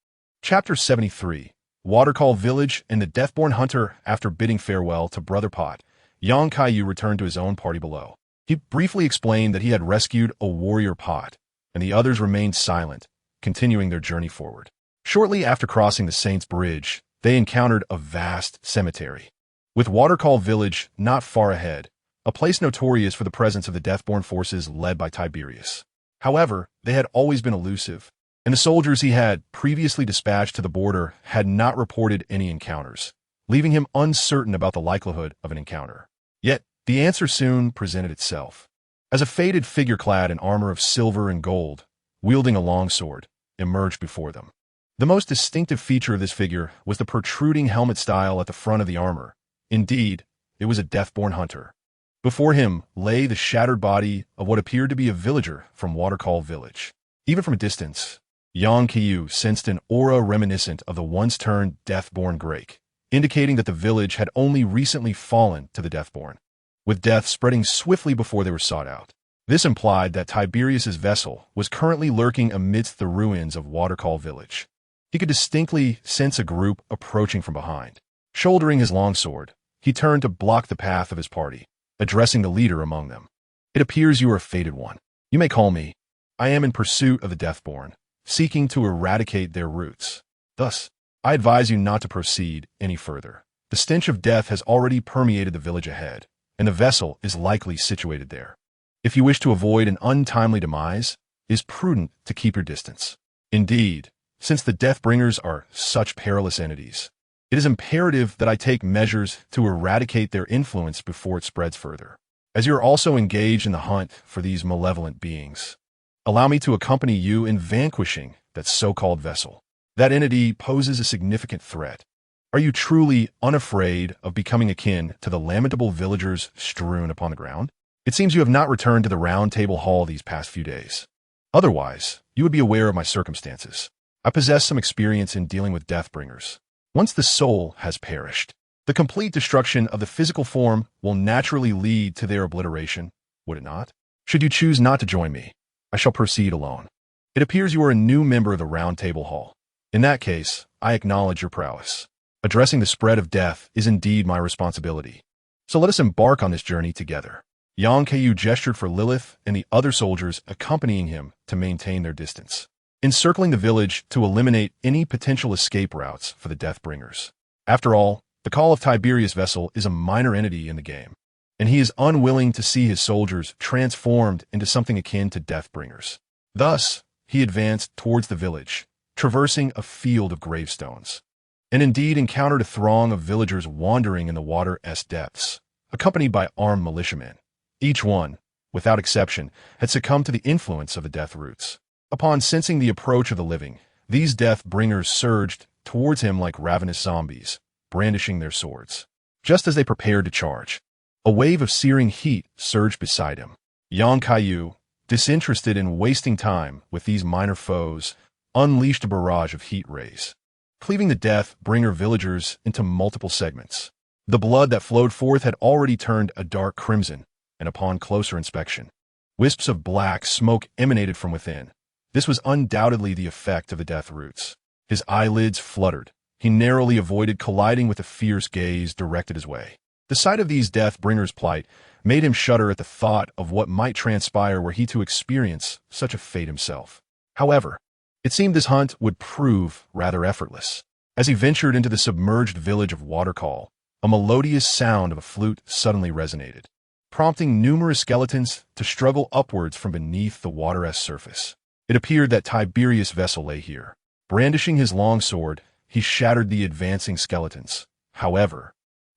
Chapter 73. Watercall Village and the Deathborn Hunter. After bidding farewell to Brother Pot, Kaiyu returned to his own party below. He briefly explained that he had rescued a warrior pot, and the others remained silent, continuing their journey forward. Shortly after crossing the Saints' Bridge, they encountered a vast cemetery. With Watercall Village not far ahead, a place notorious for the presence of the Deathborn forces led by Tiberius. However, they had always been elusive, and the soldiers he had previously dispatched to the border had not reported any encounters, leaving him uncertain about the likelihood of an encounter. Yet, the answer soon presented itself. As a faded figure clad in armor of silver and gold, wielding a longsword, emerged before them. The most distinctive feature of this figure was the protruding helmet style at the front of the armor. Indeed, it was a Deathborn hunter. Before him lay the shattered body of what appeared to be a villager from Watercall Village. Even from a distance, Kaiyu sensed an aura reminiscent of the once-turned Deathborn Grake, indicating that the village had only recently fallen to the Deathborn, with death spreading swiftly before they were sought out. This implied that Tiberius's vessel was currently lurking amidst the ruins of Watercall Village. He could distinctly sense a group approaching from behind. Shouldering his longsword, he turned to block the path of his party, addressing the leader among them. "It appears you are a fated one. You may call me. I am in pursuit of the Deathborn, seeking to eradicate their roots. Thus, I advise you not to proceed any further. The stench of death has already permeated the village ahead, and the vessel is likely situated there. If you wish to avoid an untimely demise, it is prudent to keep your distance. Indeed, since the Deathbringers are such perilous entities, it is imperative that I take measures to eradicate their influence before it spreads further. As you are also engaged in the hunt for these malevolent beings, allow me to accompany you in vanquishing that so-called vessel. That entity poses a significant threat. Are you truly unafraid of becoming akin to the lamentable villagers strewn upon the ground? It seems you have not returned to the Round Table Hall these past few days. Otherwise, you would be aware of my circumstances. I possess some experience in dealing with Deathbringers. Once the soul has perished, the complete destruction of the physical form will naturally lead to their obliteration, would it not? Should you choose not to join me, I shall proceed alone. It appears you are a new member of the Round Table Hall. In that case, I acknowledge your prowess. Addressing the spread of death is indeed my responsibility. So let us embark on this journey together." Kaiyu gestured for Lilith and the other soldiers accompanying him to maintain their distance, encircling the village to eliminate any potential escape routes for the Deathbringers. After all, the Call of Tiberius vessel is a minor entity in the game, and he is unwilling to see his soldiers transformed into something akin to Deathbringers. Thus, he advanced towards the village, traversing a field of gravestones, and indeed encountered a throng of villagers wandering in the water's depths, accompanied by armed militiamen. Each one, without exception, had succumbed to the influence of the Death Roots. Upon sensing the approach of the living, these Deathbringers surged towards him like ravenous zombies, brandishing their swords. Just as they prepared to charge, a wave of searing heat surged beside him. Kaiyu, disinterested in wasting time with these minor foes, unleashed a barrage of heat rays, cleaving the Deathbringer villagers into multiple segments. The blood that flowed forth had already turned a dark crimson, and upon closer inspection, wisps of black smoke emanated from within. This was undoubtedly the effect of the Death Roots. His eyelids fluttered. He narrowly avoided colliding with the fierce gaze directed his way. The sight of these Deathbringers' plight made him shudder at the thought of what might transpire were he to experience such a fate himself. However, it seemed this hunt would prove rather effortless. As he ventured into the submerged village of Watercall, a melodious sound of a flute suddenly resonated, prompting numerous skeletons to struggle upwards from beneath the water's surface. It appeared that Tiberius' vessel lay here. Brandishing his longsword, he shattered the advancing skeletons. However,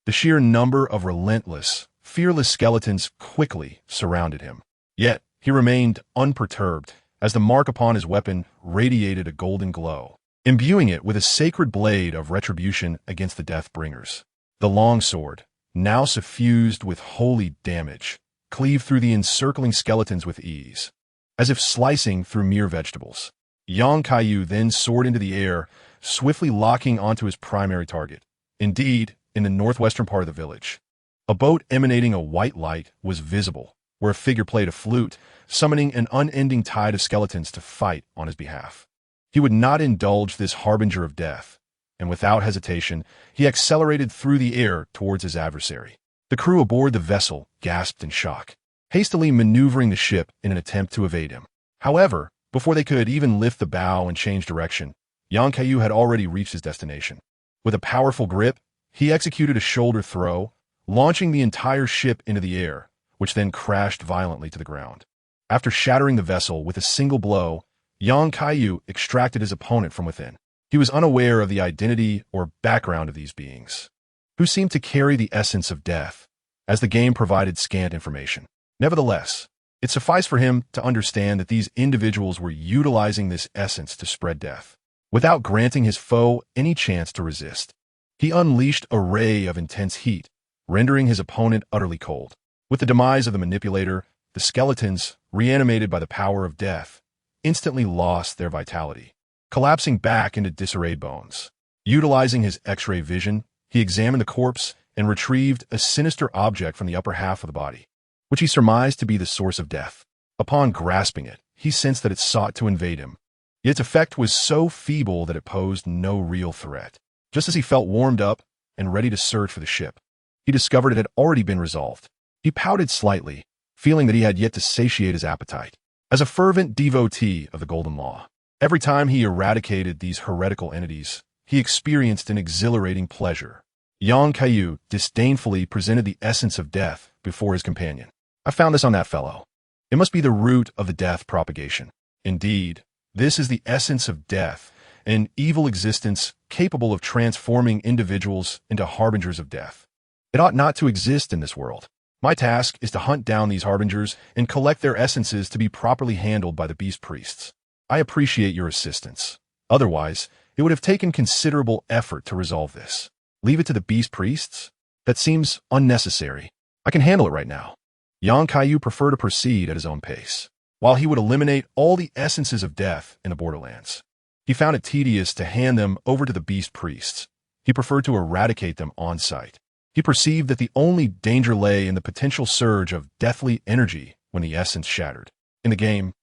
the sheer number of relentless, fearless skeletons quickly surrounded him. Yet, he remained unperturbed, as the mark upon his weapon radiated a golden glow, imbuing it with a sacred blade of retribution against the Deathbringers. The longsword, now suffused with holy damage, cleaved through the encircling skeletons with ease, as if slicing through mere vegetables. Kaiyu then soared into the air, swiftly locking onto his primary target. Indeed, in the northwestern part of the village, a boat emanating a white light was visible, where a figure played a flute, summoning an unending tide of skeletons to fight on his behalf. He would not indulge this harbinger of death, and without hesitation, he accelerated through the air towards his adversary. The crew aboard the vessel gasped in shock, hastily maneuvering the ship in an attempt to evade him. However, Before they could even lift the bow and change direction, Kaiyu had already reached his destination. With a powerful grip, he executed a shoulder throw, launching the entire ship into the air, which then crashed violently to the ground. After shattering the vessel with a single blow, Kaiyu extracted his opponent from within. He was unaware of the identity or background of these beings, who seemed to carry the essence of death, as the game provided scant information. Nevertheless, it sufficed for him to understand that these individuals were utilizing this essence to spread death, without granting his foe any chance to resist. He unleashed a ray of intense heat, rendering his opponent utterly cold. With the demise of the manipulator, the skeletons, reanimated by the power of death, instantly lost their vitality, collapsing back into disarrayed bones. Utilizing his X-ray vision, he examined the corpse and retrieved a sinister object from the upper half of the body, which he surmised to be the source of death. Upon grasping it, he sensed that it sought to invade him. Yet its effect was so feeble that it posed no real threat. Just as he felt warmed up and ready to search for the ship, he discovered it had already been resolved. He pouted slightly, feeling that he had yet to satiate his appetite. As a fervent devotee of the Golden Law, every time he eradicated these heretical entities, he experienced an exhilarating pleasure. Kaiyu disdainfully presented the essence of death before his companion. I found this on that fellow. It must be the root of the death propagation. Indeed, this is the essence of death, an evil existence capable of transforming individuals into harbingers of death. It ought not to exist in this world. My task is to hunt down these harbingers and collect their essences to be properly handled by the beast priests. I appreciate your assistance. Otherwise, it would have taken considerable effort to resolve this. Leave it to the beast priests? That seems unnecessary. I can handle it right now. Kaiyu preferred to proceed at his own pace. While he would eliminate all the essences of death in the Borderlands, he found it tedious to hand them over to the beast priests. He preferred to eradicate them on sight. He perceived that the only danger lay in the potential surge of deathly energy when the essence shattered. In the game,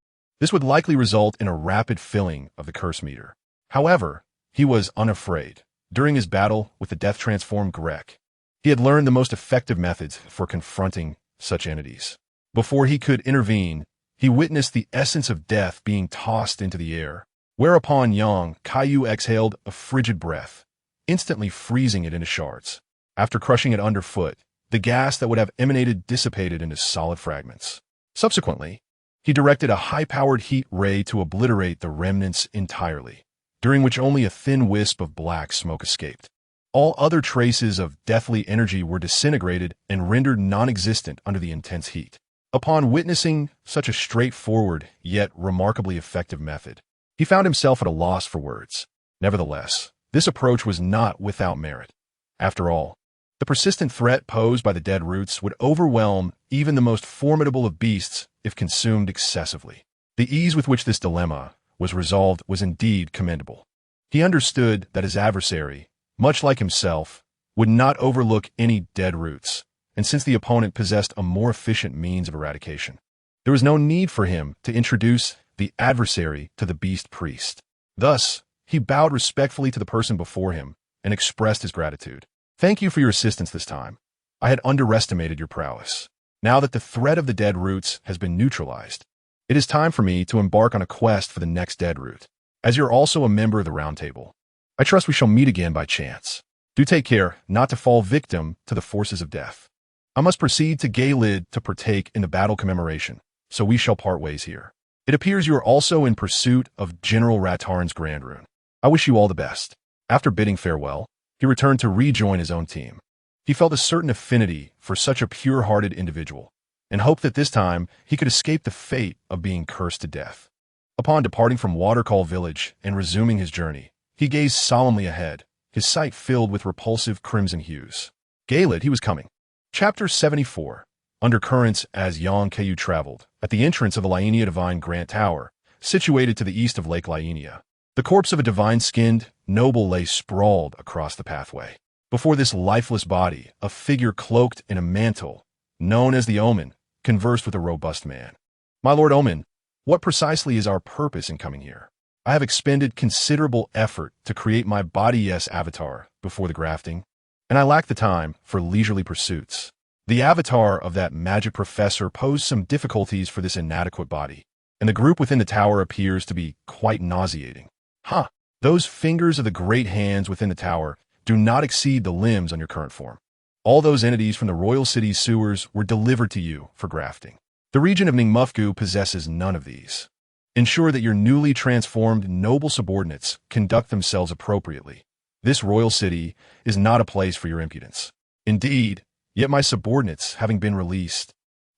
this would likely result in a rapid filling of the curse meter. However, he was unafraid. During his battle with the death-transformed Grek, he had learned the most effective methods for confronting such entities. Before he could intervene, he witnessed the essence of death being tossed into the air, whereupon Kaiyu exhaled a frigid breath, instantly freezing it into shards. After crushing it underfoot, the gas that would have emanated dissipated into solid fragments. Subsequently, he directed a high-powered heat ray to obliterate the remnants entirely, during which only a thin wisp of black smoke escaped. All other traces of deathly energy were disintegrated and rendered non-existent under the intense heat. Upon witnessing such a straightforward yet remarkably effective method, he found himself at a loss for words. Nevertheless, this approach was not without merit. After all, the persistent threat posed by the dead roots would overwhelm even the most formidable of beasts if consumed excessively. The ease with which this dilemma was resolved was indeed commendable. He understood that his adversary, much like himself, would not overlook any dead roots, and since the opponent possessed a more efficient means of eradication, there was no need for him to introduce the adversary to the beast priest. Thus, he bowed respectfully to the person before him and expressed his gratitude. Thank you for your assistance this time. I had underestimated your prowess. Now that the threat of the dead roots has been neutralized, it is time for me to embark on a quest for the next dead root. As you're also a member of the Round Table, I trust we shall meet again by chance. Do take care not to fall victim to the forces of death. I must proceed to Gaylid to partake in the battle commemoration, so we shall part ways here. It appears you are also in pursuit of General Ratarn's Grand Rune. I wish you all the best. After bidding farewell, he returned to rejoin his own team. He felt a certain affinity for such a pure-hearted individual, and hoped that this time he could escape the fate of being cursed to death. Upon departing from Watercall Village and resuming his journey, he gazed solemnly ahead, his sight filled with repulsive crimson hues. Gaylid, he was coming. Chapter 74. Undercurrents as Kaiyu traveled, at the entrance of the Lienia Divine Grant Tower, situated to the east of Lake Lienia, the corpse of a divine-skinned noble lay sprawled across the pathway. Before this lifeless body, a figure cloaked in a mantle, known as the Omen, conversed with a robust man. My Lord Omen, what precisely is our purpose in coming here? I have expended considerable effort to create my body-yes avatar before the grafting, and I lack the time for leisurely pursuits. The avatar of that magic professor posed some difficulties for this inadequate body. and the group within the tower appears to be quite nauseating. Huh. Those fingers of the great hands within the tower do not exceed the limbs on your current form. All those entities from the royal city's sewers were delivered to you for grafting. The region of Ningmufgu possesses none of these. Ensure that your newly transformed noble subordinates conduct themselves appropriately. This royal city is not a place for your impudence. Indeed, yet my subordinates, having been released,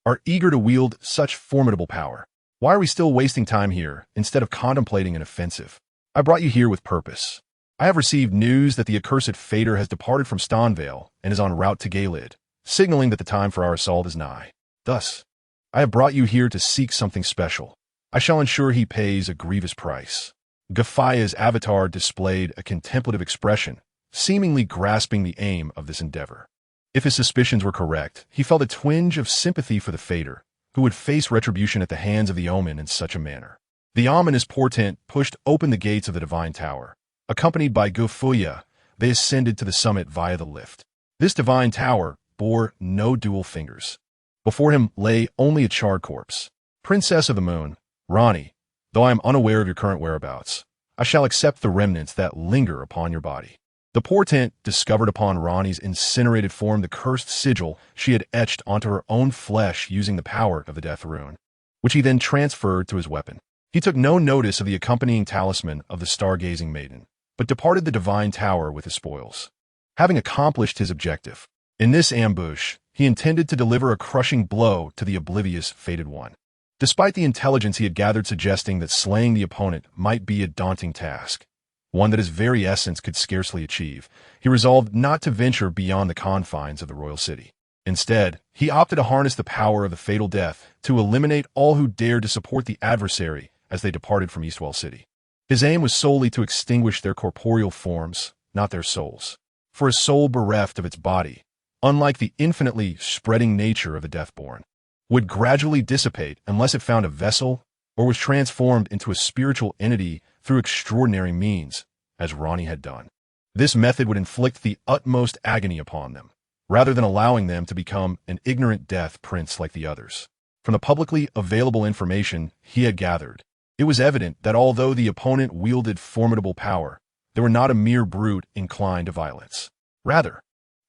are eager to wield such formidable power. Why are we still wasting time here instead of contemplating an offensive? I brought you here with purpose. I have received news that the accursed Fader has departed from Stonvale and is en route to Galid, signaling that the time for our assault is nigh. Thus, I have brought you here to seek something special. I shall ensure he pays a grievous price. Gafaya's avatar displayed a contemplative expression, seemingly grasping the aim of this endeavor. If his suspicions were correct, he felt a twinge of sympathy for the Fader, who would face retribution at the hands of the Omen in such a manner. The ominous portent pushed open the gates of the Divine Tower. Accompanied by Gufuya, they ascended to the summit via the lift. This Divine Tower bore no dual fingers. Before him lay only a charred corpse. Princess of the Moon, Rani, though I am unaware of your current whereabouts, I shall accept the remnants that linger upon your body. The portent discovered upon Rani's incinerated form the cursed sigil she had etched onto her own flesh using the power of the Death Rune, which he then transferred to his weapon. He took no notice of the accompanying talisman of the stargazing maiden, but departed the Divine Tower with his spoils. Having accomplished his objective, in this ambush, he intended to deliver a crushing blow to the oblivious Fated One. Despite the intelligence he had gathered suggesting that slaying the opponent might be a daunting task, one that his very essence could scarcely achieve, he resolved not to venture beyond the confines of the royal city. Instead, he opted to harness the power of the fatal death to eliminate all who dared to support the adversary as they departed from Eastwell City. His aim was solely to extinguish their corporeal forms, not their souls. For a soul bereft of its body, unlike the infinitely spreading nature of the Deathborn, would gradually dissipate unless it found a vessel or was transformed into a spiritual entity through extraordinary means, as Rani had done. This method would inflict the utmost agony upon them, rather than allowing them to become an ignorant death prince like the others. From the publicly available information he had gathered, it was evident that although the opponent wielded formidable power, they were not a mere brute inclined to violence. Rather,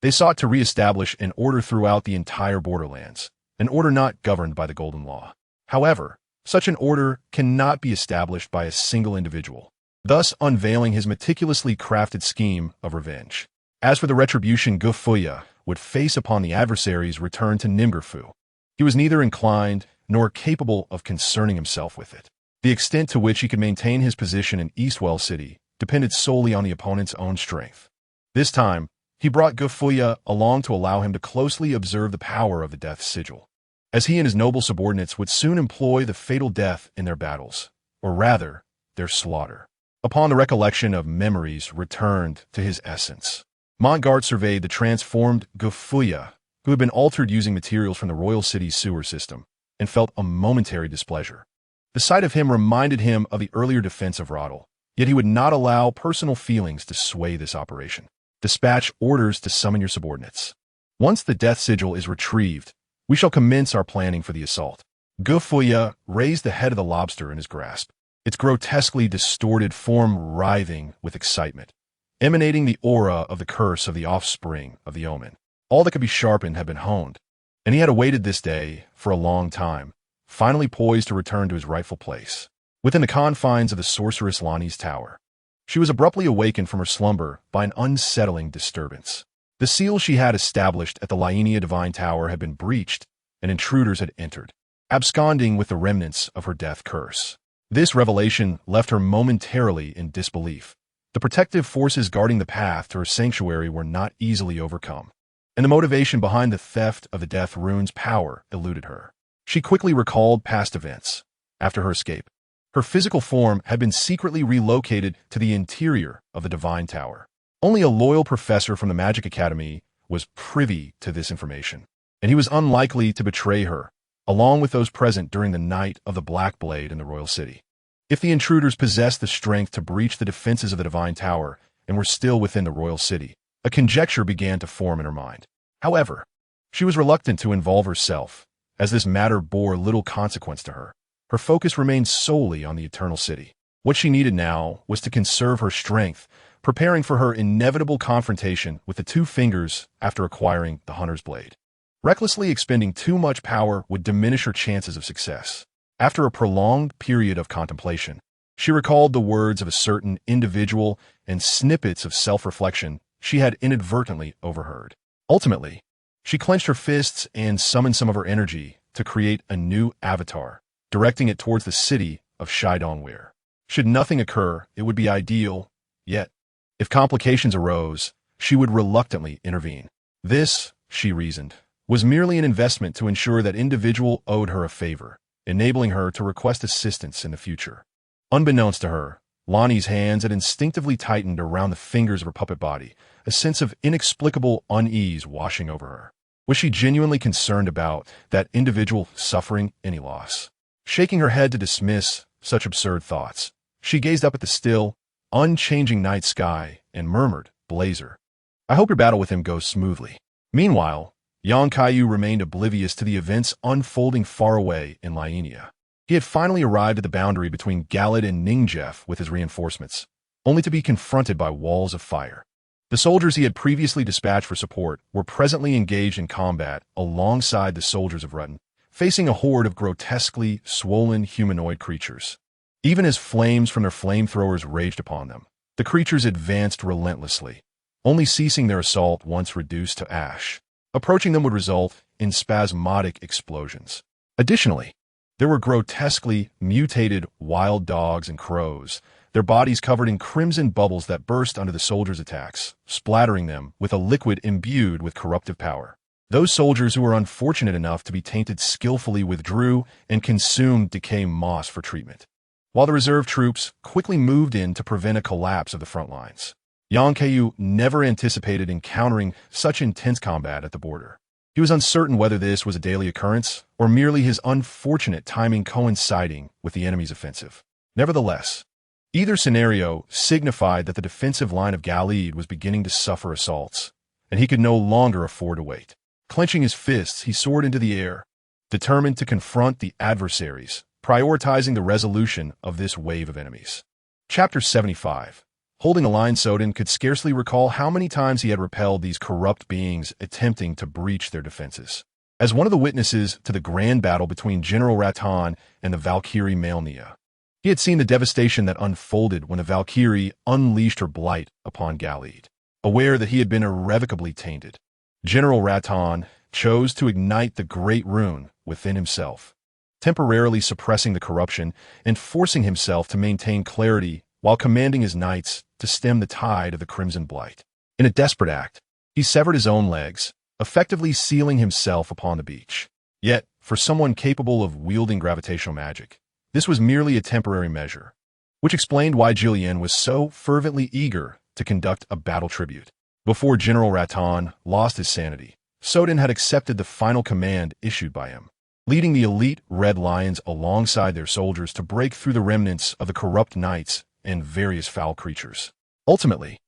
they sought to re-establish an order throughout the entire borderlands, an order not governed by the Golden Law. However, such an order cannot be established by a single individual, thus unveiling his meticulously crafted scheme of revenge. As for the retribution Gufuya would face upon the adversary's return to Nimgerfu, he was neither inclined nor capable of concerning himself with it. The extent to which he could maintain his position in Eastwell City depended solely on the opponent's own strength. This time, he brought Gufuya along to allow him to closely observe the power of the Death Sigil, as he and his noble subordinates would soon employ the fatal death in their battles, or rather, their slaughter. Upon the recollection of memories returned to his essence, Montgart surveyed the transformed Gufuya, who had been altered using materials from the royal city's sewer system, and felt a momentary displeasure. The sight of him reminded him of the earlier defense of Roddle, yet he would not allow personal feelings to sway this operation. Dispatch orders to summon your subordinates. Once the death sigil is retrieved, we shall commence our planning for the assault. Gufuya raised the head of the lobster in his grasp, its grotesquely distorted form writhing with excitement, emanating the aura of the curse of the offspring of the Omen. All that could be sharpened had been honed, and he had awaited this day for a long time, finally poised to return to his rightful place, within the confines of the sorceress Lani's tower. She was abruptly awakened from her slumber by an unsettling disturbance. The seal she had established at the Laenia Divine Tower had been breached, and intruders had entered, absconding with the remnants of her death curse. This revelation left her momentarily in disbelief. The protective forces guarding the path to her sanctuary were not easily overcome, and the motivation behind the theft of the Death Rune's power eluded her. She quickly recalled past events. After her escape, her physical form had been secretly relocated to the interior of the Divine Tower. Only a loyal professor from the Magic Academy was privy to this information, and he was unlikely to betray her, along with those present during the night of the Black Blade in the Royal City. If the intruders possessed the strength to breach the defenses of the Divine Tower and were still within the Royal City, a conjecture began to form in her mind. However, she was reluctant to involve herself, as this matter bore little consequence to her. her focus remained solely on the Eternal City. What she needed now was to conserve her strength, preparing for her inevitable confrontation with the Two Fingers after acquiring the Hunter's Blade. Recklessly expending too much power would diminish her chances of success. After a prolonged period of contemplation, she recalled the words of a certain individual and snippets of self-reflection she had inadvertently overheard. Ultimately, she clenched her fists and summoned some of her energy to create a new avatar, directing it towards the city of Shidongware. Should nothing occur, it would be ideal, yet, if complications arose, she would reluctantly intervene. This, she reasoned, was merely an investment to ensure that individual owed her a favor, enabling her to request assistance in the future. Unbeknownst to her, Lonnie's hands had instinctively tightened around the fingers of her puppet body, a sense of inexplicable unease washing over her. Was she genuinely concerned about that individual suffering any loss? Shaking her head to dismiss such absurd thoughts, she gazed up at the still, unchanging night sky and murmured, "Blazer, I hope your battle with him goes smoothly." Meanwhile, young Kaiyu remained oblivious to the events unfolding far away in Lienia. He had finally arrived at the boundary between Galad and Ningjef with his reinforcements, only to be confronted by walls of fire. The soldiers he had previously dispatched for support were presently engaged in combat alongside the soldiers of Rutten, facing a horde of grotesquely swollen humanoid creatures. Even as flames from their flamethrowers raged upon them, the creatures advanced relentlessly, only ceasing their assault once reduced to ash. Approaching them would result in spasmodic explosions. Additionally, there were grotesquely mutated wild dogs and crows, their bodies covered in crimson bubbles that burst under the soldiers' attacks, splattering them with a liquid imbued with corruptive power. Those soldiers who were unfortunate enough to be tainted skillfully withdrew and consumed decaying moss for treatment, while the reserve troops quickly moved in to prevent a collapse of the front lines. Yang Kaiyu never anticipated encountering such intense combat at the border. He was uncertain whether this was a daily occurrence or merely his unfortunate timing coinciding with the enemy's offensive. Nevertheless, either scenario signified that the defensive line of Galad was beginning to suffer assaults, and he could no longer afford to wait. Clenching his fists, he soared into the air, determined to confront the adversaries, prioritizing the resolution of this wave of enemies. Chapter 75. Holding a line, Soden could scarcely recall how many times he had repelled these corrupt beings attempting to breach their defenses. As one of the witnesses to the grand battle between General Rattan and the Valkyrie Melnia, he had seen the devastation that unfolded when the Valkyrie unleashed her blight upon Galad. Aware that he had been irrevocably tainted, General Rattan chose to ignite the great rune within himself, temporarily suppressing the corruption and forcing himself to maintain clarity while commanding his knights to stem the tide of the Crimson Blight. In a desperate act, he severed his own legs, effectively sealing himself upon the beach. Yet, for someone capable of wielding gravitational magic, this was merely a temporary measure, which explained why Jillian was so fervently eager to conduct a battle tribute. Before General Rattan lost his sanity, Soden had accepted the final command issued by him, leading the elite Red Lions alongside their soldiers to break through the remnants of the corrupt knights and various foul creatures. Ultimately,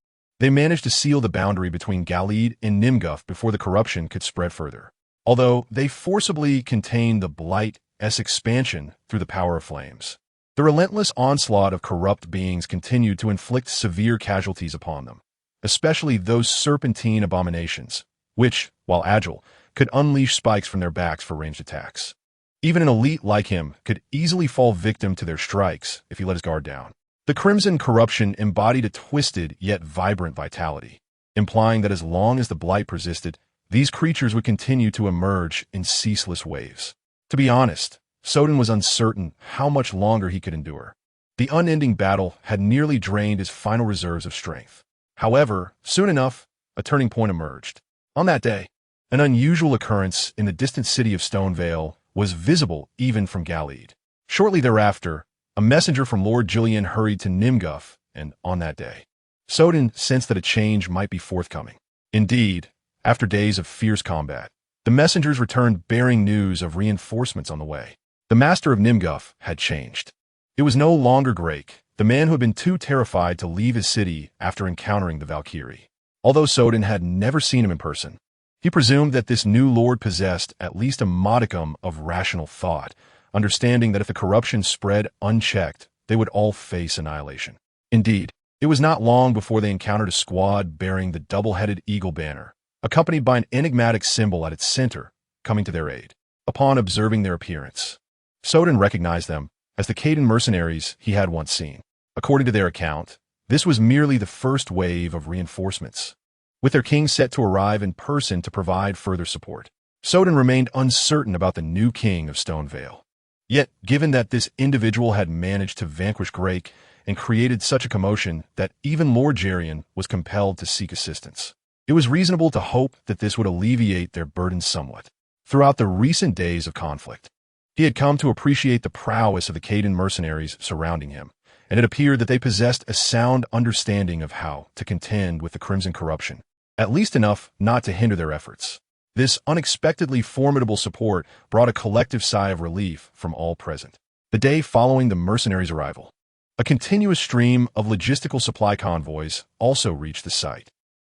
they managed to seal the boundary between Galad and Nimguf before the corruption could spread further, although they forcibly contained the Blight's expansion through the power of flames. The relentless onslaught of corrupt beings continued to inflict severe casualties upon them, especially those serpentine abominations, which, while agile, could unleash spikes from their backs for ranged attacks. Even an elite like him could easily fall victim to their strikes if he let his guard down. The crimson corruption embodied a twisted yet vibrant vitality, implying that as long as the blight persisted, these creatures would continue to emerge in ceaseless waves. To be honest, Soden was uncertain how much longer he could endure. The unending battle had nearly drained his final reserves of strength. However, soon enough, a turning point emerged. On that day, an unusual occurrence in the distant city of Stonevale was visible even from Galad. Shortly thereafter, a messenger from Lord Jillian hurried to Nimguf, and on that day, Soden sensed that a change might be forthcoming. Indeed, after days of fierce combat, the messengers returned bearing news of reinforcements on the way. The master of Nimguf had changed. It was no longer Grake, the man who had been too terrified to leave his city after encountering the Valkyrie. Although Soden had never seen him in person, he presumed that this new lord possessed at least a modicum of rational thought, understanding that if the corruption spread unchecked, they would all face annihilation. Indeed, it was not long before they encountered a squad bearing the double-headed eagle banner, accompanied by an enigmatic symbol at its center, coming to their aid. Upon observing their appearance, Soden recognized them as the Khadan mercenaries he had once seen. According to their account, this was merely the first wave of reinforcements, with their king set to arrive in person to provide further support. Soden remained uncertain about the new king of Stonevale. Yet, given that this individual had managed to vanquish Grake and created such a commotion that even Lord Jerian was compelled to seek assistance, it was reasonable to hope that this would alleviate their burden somewhat. Throughout the recent days of conflict, he had come to appreciate the prowess of the Khadan mercenaries surrounding him, and it appeared that they possessed a sound understanding of how to contend with the Crimson corruption, at least enough not to hinder their efforts. This unexpectedly formidable support brought a collective sigh of relief from all present. The day following the mercenaries' arrival, a continuous stream of logistical supply convoys also reached the site.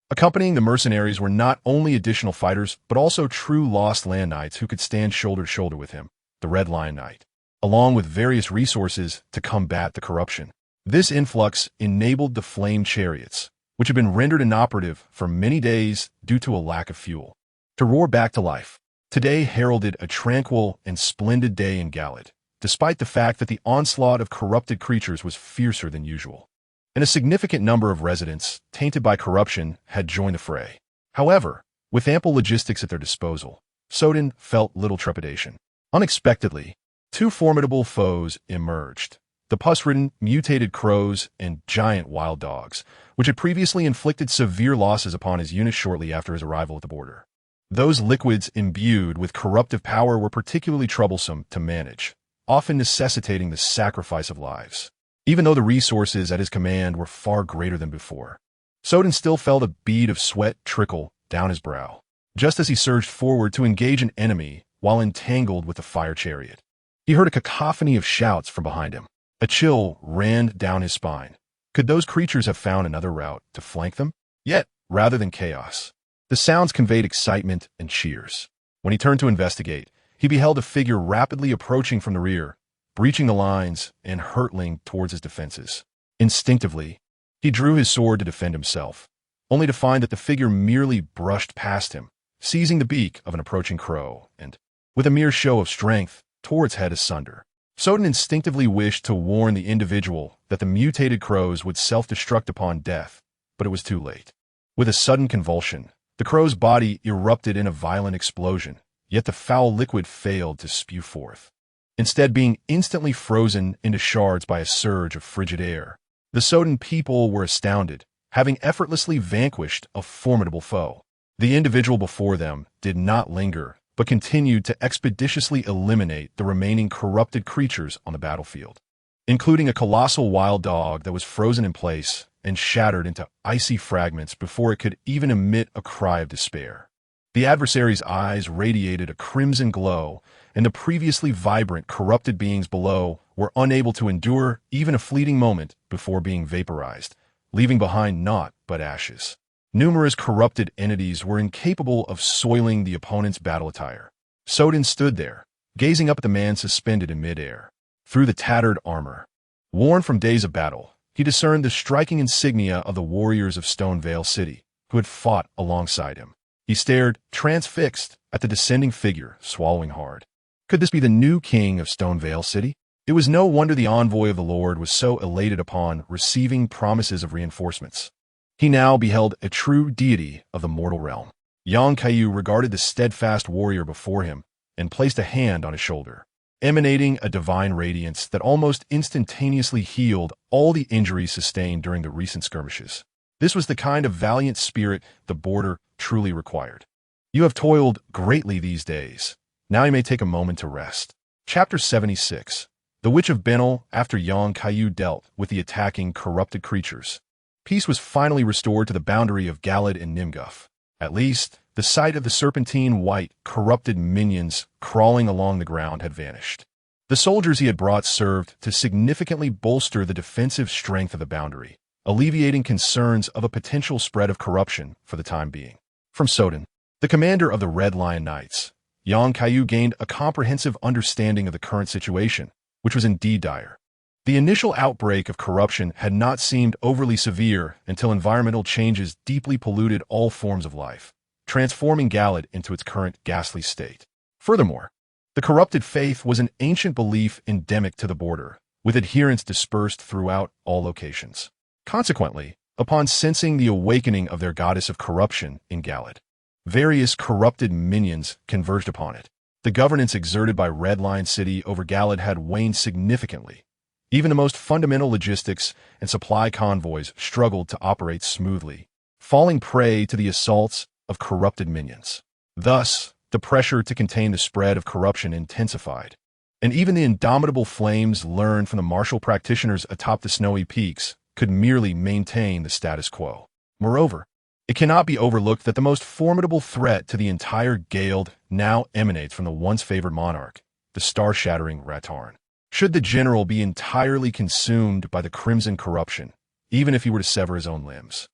Accompanying the mercenaries were not only additional fighters, but also true Lost Land Knights who could stand shoulder to shoulder with him, the Red Lion Knight, along with various resources to combat the corruption. This influx enabled the flame chariots, which had been rendered inoperative for many days due to a lack of fuel, to roar back to life. Today heralded a tranquil and splendid day in Galad, despite the fact that the onslaught of corrupted creatures was fiercer than usual, and a significant number of residents, tainted by corruption, had joined the fray. However, with ample logistics at their disposal, Soden felt little trepidation. Unexpectedly, two formidable foes emerged: the pus-ridden, mutated crows and giant wild dogs, which had previously inflicted severe losses upon his unit shortly after his arrival at the border. Those liquids imbued with corruptive power were particularly troublesome to manage, often necessitating the sacrifice of lives. Even though the resources at his command were far greater than before, Soden still felt a bead of sweat trickle down his brow, just as he surged forward to engage an enemy while entangled with the fire chariot. He heard a cacophony of shouts from behind him. A chill ran down his spine. Could those creatures have found another route to flank them? Yet, rather than chaos, the sounds conveyed excitement and cheers. When he turned to investigate, he beheld a figure rapidly approaching from the rear, breaching the lines and hurtling towards his defenses. Instinctively, he drew his sword to defend himself, only to find that the figure merely brushed past him, seizing the beak of an approaching crow, and, with a mere show of strength, tore its head asunder. Soden instinctively wished to warn the individual that the mutated crows would self-destruct upon death, but it was too late. With a sudden convulsion, the crow's body erupted in a violent explosion, yet the foul liquid failed to spew forth, instead being instantly frozen into shards by a surge of frigid air. The Soden people were astounded, having effortlessly vanquished a formidable foe. The individual before them did not linger, but continued to expeditiously eliminate the remaining corrupted creatures on the battlefield, including a colossal wild dog that was frozen in place and shattered into icy fragments before it could even emit a cry of despair. The adversary's eyes radiated a crimson glow, and the previously vibrant, corrupted beings below were unable to endure even a fleeting moment before being vaporized, leaving behind naught but ashes. Numerous corrupted entities were incapable of soiling the opponent's battle attire. Soden stood there, gazing up at the man suspended in midair. Through the tattered armor, worn from days of battle, he discerned the striking insignia of the warriors of Stonevale City, who had fought alongside him. He stared, transfixed, at the descending figure, swallowing hard. Could this be the new king of Stonevale City? It was no wonder the envoy of the Lord was so elated upon receiving promises of reinforcements. He now beheld a true deity of the mortal realm. Young Kaiyu regarded the steadfast warrior before him and placed a hand on his shoulder, emanating a divine radiance that almost instantaneously healed all the injuries sustained during the recent skirmishes. This was the kind of valiant spirit the border truly required. You have toiled greatly these days. Now you may take a moment to rest. Chapter 76. The Witch of Benel. After Young Kaiyu dealt with the attacking, corrupted creatures, peace was finally restored to the boundary of Galad and Nimguf. At least, the sight of the serpentine white, corrupted minions crawling along the ground had vanished. The soldiers he had brought served to significantly bolster the defensive strength of the boundary, alleviating concerns of a potential spread of corruption for the time being. From Soden, the commander of the Red Lion Knights, Kaiyu gained a comprehensive understanding of the current situation, which was indeed dire. The initial outbreak of corruption had not seemed overly severe until environmental changes deeply polluted all forms of life, transforming Galad into its current ghastly state. Furthermore, the corrupted faith was an ancient belief endemic to the border, with adherents dispersed throughout all locations. Consequently, upon sensing the awakening of their goddess of corruption in Galad, various corrupted minions converged upon it. The governance exerted by Red Lion City over Galad had waned significantly. Even the most fundamental logistics and supply convoys struggled to operate smoothly, falling prey to the assaults of corrupted minions. Thus, the pressure to contain the spread of corruption intensified, and even the indomitable flames learned from the martial practitioners atop the snowy peaks could merely maintain the status quo. Moreover, it cannot be overlooked that the most formidable threat to the entire Gald now emanates from the once favored monarch, the star-shattering Ratarn. Should the general be entirely consumed by the crimson corruption, even if he were to sever his own limbs,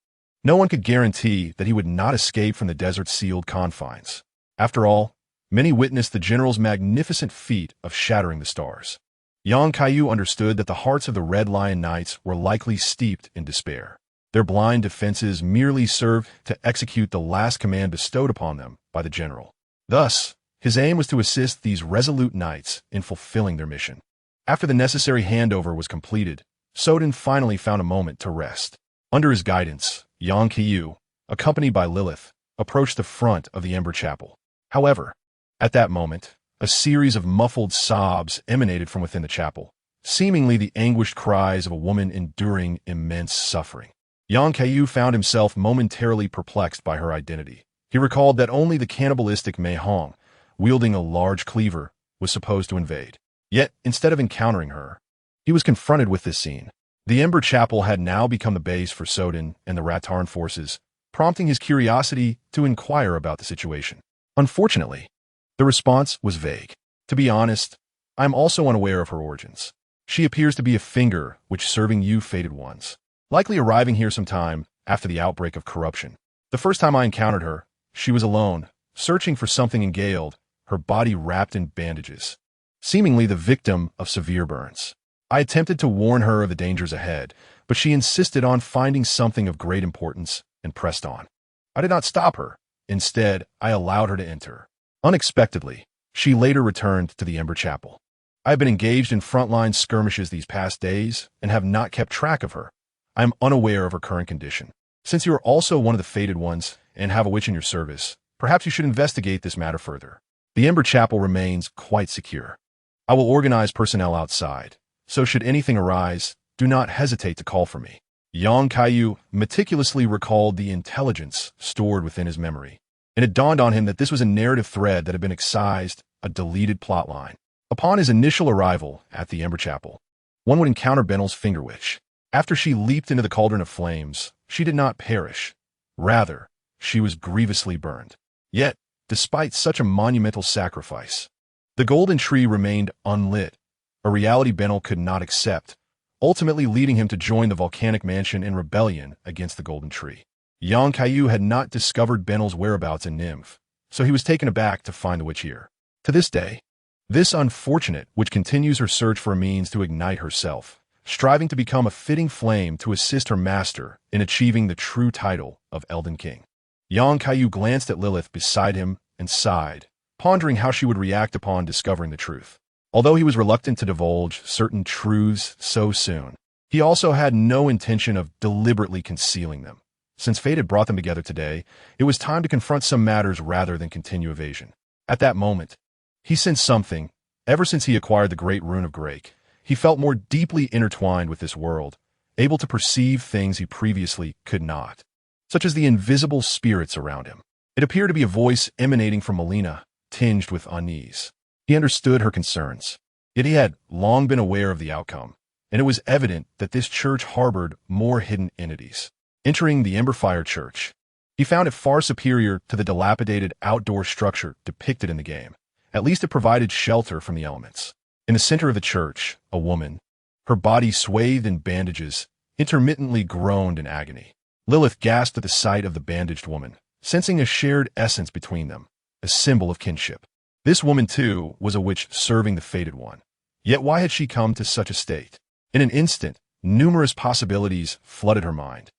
no one could guarantee that he would not escape from the desert's sealed confines. After all, many witnessed the general's magnificent feat of shattering the stars. Kaiyu understood that the hearts of the Red Lion Knights were likely steeped in despair. Their blind defenses merely served to execute the last command bestowed upon them by the general. Thus, his aim was to assist these resolute knights in fulfilling their mission. After the necessary handover was completed, Sodin finally found a moment to rest. Under his guidance, Kaiyu, accompanied by Lilith, approached the front of the Ember Chapel. However, at that moment, a series of muffled sobs emanated from within the chapel, seemingly the anguished cries of a woman enduring immense suffering. Kaiyu found himself momentarily perplexed by her identity. He recalled that only the cannibalistic Mei Hong, wielding a large cleaver, was supposed to invade. Yet, instead of encountering her, he was confronted with this scene. The Ember Chapel had now become the base for Sodin and the Ratarn forces, prompting his curiosity to inquire about the situation. Unfortunately, the response was vague. To be honest, I am also unaware of her origins. She appears to be a finger which serving you fated ones, likely arriving here sometime after the outbreak of corruption. The first time I encountered her, she was alone, searching for something in Gald, her body wrapped in bandages, seemingly the victim of severe burns. I attempted to warn her of the dangers ahead, but she insisted on finding something of great importance and pressed on. I did not stop her. Instead, I allowed her to enter. Unexpectedly, she later returned to the Ember Chapel. I have been engaged in frontline skirmishes these past days and have not kept track of her. I am unaware of her current condition. Since you are also one of the fated ones and have a witch in your service, perhaps you should investigate this matter further. The Ember Chapel remains quite secure. I will organize personnel outside, so should anything arise, do not hesitate to call for me. Kaiyu meticulously recalled the intelligence stored within his memory, and it dawned on him that this was a narrative thread that had been excised, a deleted plotline. Upon his initial arrival at the Ember Chapel, one would encounter Benel's Finger Witch. After she leaped into the cauldron of flames, she did not perish. Rather, she was grievously burned. Yet, despite such a monumental sacrifice, the golden tree remained unlit, a reality Benel could not accept, ultimately leading him to join the volcanic mansion in rebellion against the golden tree. Kaiyu had not discovered Benel's whereabouts in Nymph, so he was taken aback to find the witch here. To this day, this unfortunate witch continues her search for a means to ignite herself, striving to become a fitting flame to assist her master in achieving the true title of Elden King. Kaiyu glanced at Lilith beside him and sighed, pondering how she would react upon discovering the truth. Although he was reluctant to divulge certain truths so soon, he also had no intention of deliberately concealing them. Since fate had brought them together today, it was time to confront some matters rather than continue evasion. At that moment, he sensed something. Ever since he acquired the great rune of Grake, he felt more deeply intertwined with this world, able to perceive things he previously could not, such as the invisible spirits around him. It appeared to be a voice emanating from Melina, tinged with unease. He understood her concerns, yet he had long been aware of the outcome, and it was evident that this church harbored more hidden entities. Entering the Emberfire Church, he found it far superior to the dilapidated outdoor structure depicted in the game. At least it provided shelter from the elements. In the center of the church, a woman, her body swathed in bandages, intermittently groaned in agony. Lilith gasped at the sight of the bandaged woman, sensing a shared essence between them, a symbol of kinship. This woman, too, was a witch serving the fated one. Yet why had she come to such a state? In an instant, numerous possibilities flooded her mind.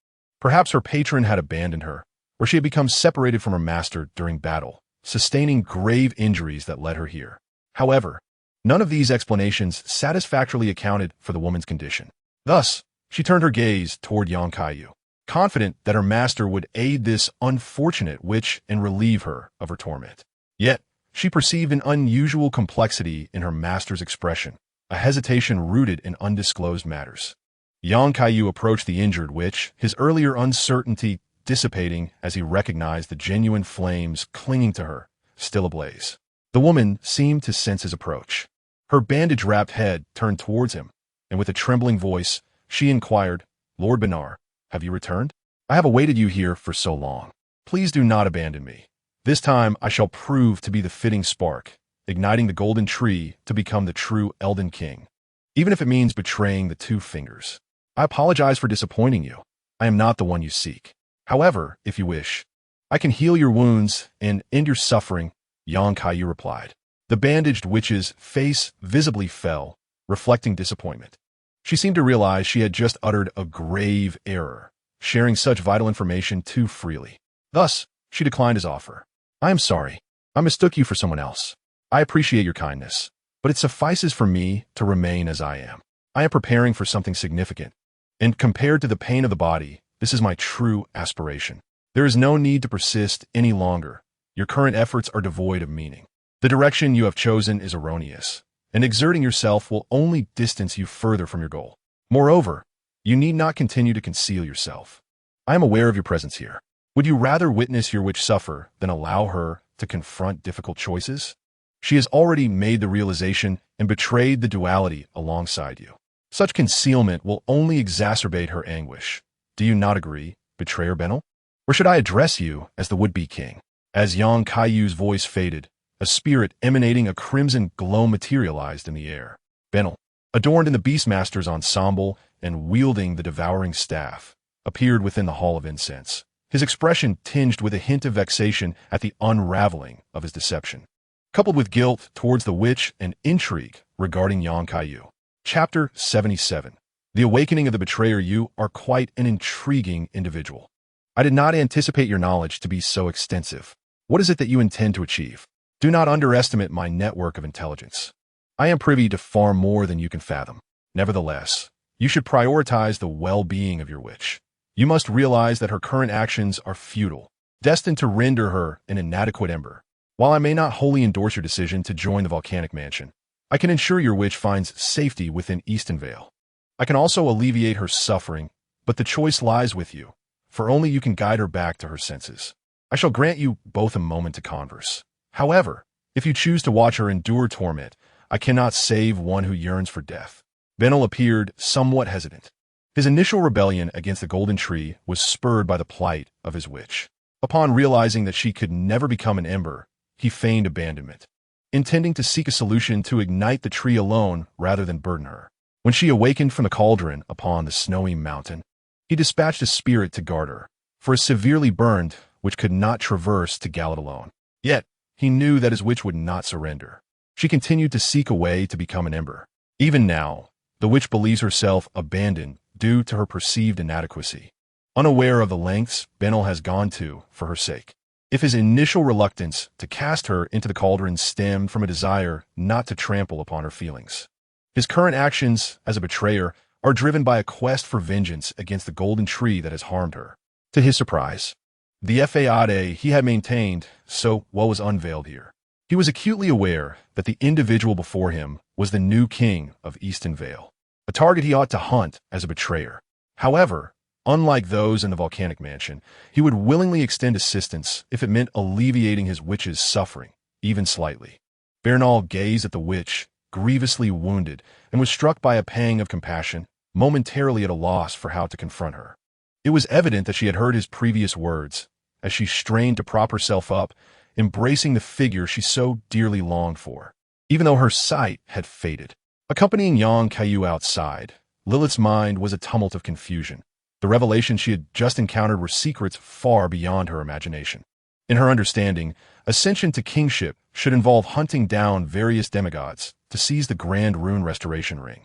Perhaps her patron had abandoned her, or she had become separated from her master during battle, sustaining grave injuries that led her here. However, none of these explanations satisfactorily accounted for the woman's condition. Thus, she turned her gaze toward Kaiyu, confident that her master would aid this unfortunate witch and relieve her of her torment. Yet, she perceived an unusual complexity in her master's expression, a hesitation rooted in undisclosed matters. Kaiyu approached the injured witch, his earlier uncertainty dissipating as he recognized the genuine flames clinging to her, still ablaze. The woman seemed to sense his approach. Her bandage-wrapped head turned towards him, and with a trembling voice, she inquired, "Lord Benar, have you returned? I have awaited you here for so long. Please do not abandon me. This time I shall prove to be the fitting spark, igniting the golden tree to become the true Elden King, even if it means betraying the two fingers. I apologize for disappointing you. I am not the one you seek. However, if you wish, I can heal your wounds and end your suffering," Kaiyu replied. The bandaged witch's face visibly fell, reflecting disappointment. She seemed to realize she had just uttered a grave error, sharing such vital information too freely. Thus, she declined his offer. "I am sorry. I mistook you for someone else. I appreciate your kindness, but it suffices for me to remain as I am. I am preparing for something significant, and compared to the pain of the body, this is my true aspiration. There is no need to persist any longer. Your current efforts are devoid of meaning. The direction you have chosen is erroneous, and exerting yourself will only distance you further from your goal. Moreover, you need not continue to conceal yourself. I am aware of your presence here. Would you rather witness your witch suffer than allow her to confront difficult choices? She has already made the realization and betrayed the duality alongside you. Such concealment will only exacerbate her anguish. Do you not agree, betrayer Benel? Or should I address you as the would-be king?" As Kaiyu's voice faded, a spirit emanating a crimson glow materialized in the air. Benel, adorned in the Beastmaster's ensemble and wielding the devouring staff, appeared within the Hall of Incense, his expression tinged with a hint of vexation at the unraveling of his deception, coupled with guilt towards the witch and intrigue regarding Kaiyu. Chapter 77. The Awakening of the Betrayer. You are quite an intriguing individual. I did not anticipate your knowledge to be so extensive. What is it that you intend to achieve? Do not underestimate my network of intelligence. I am privy to far more than you can fathom. Nevertheless, you should prioritize the well-being of your witch. You must realize that her current actions are futile, destined to render her an inadequate ember. While I may not wholly endorse your decision to join the volcanic mansion, I can ensure your witch finds safety within Eastonvale. I can also alleviate her suffering, but the choice lies with you, for only you can guide her back to her senses. I shall grant you both a moment to converse. However, if you choose to watch her endure torment, I cannot save one who yearns for death." Benel appeared somewhat hesitant. His initial rebellion against the golden tree was spurred by the plight of his witch. Upon realizing that she could never become an ember, he feigned abandonment, intending to seek a solution to ignite the tree alone rather than burden her. When she awakened from the cauldron upon the snowy mountain, he dispatched a spirit to guard her, for a severely burned which could not traverse to Galat alone. Yet, he knew that his witch would not surrender. She continued to seek a way to become an ember. Even now, the witch believes herself abandoned due to her perceived inadequacy, unaware of the lengths Benel has gone to for her sake. If his initial reluctance to cast her into the cauldron stemmed from a desire not to trample upon her feelings, his current actions as a betrayer are driven by a quest for vengeance against the golden tree that has harmed her. To his surprise, the faade he had maintained so well was unveiled here. He was acutely aware that the individual before him was the new king of Eastonvale, a target he ought to hunt as a betrayer. However, unlike those in the volcanic mansion, he would willingly extend assistance if it meant alleviating his witch's suffering, even slightly. Bernal gazed at the witch, grievously wounded, and was struck by a pang of compassion, momentarily at a loss for how to confront her. It was evident that she had heard his previous words, as she strained to prop herself up, embracing the figure she so dearly longed for, even though her sight had faded. Accompanying Kaiyu outside, Lilith's mind was a tumult of confusion. The revelations she had just encountered were secrets far beyond her imagination. In her understanding, ascension to kingship should involve hunting down various demigods to seize the Grand Rune Restoration Ring,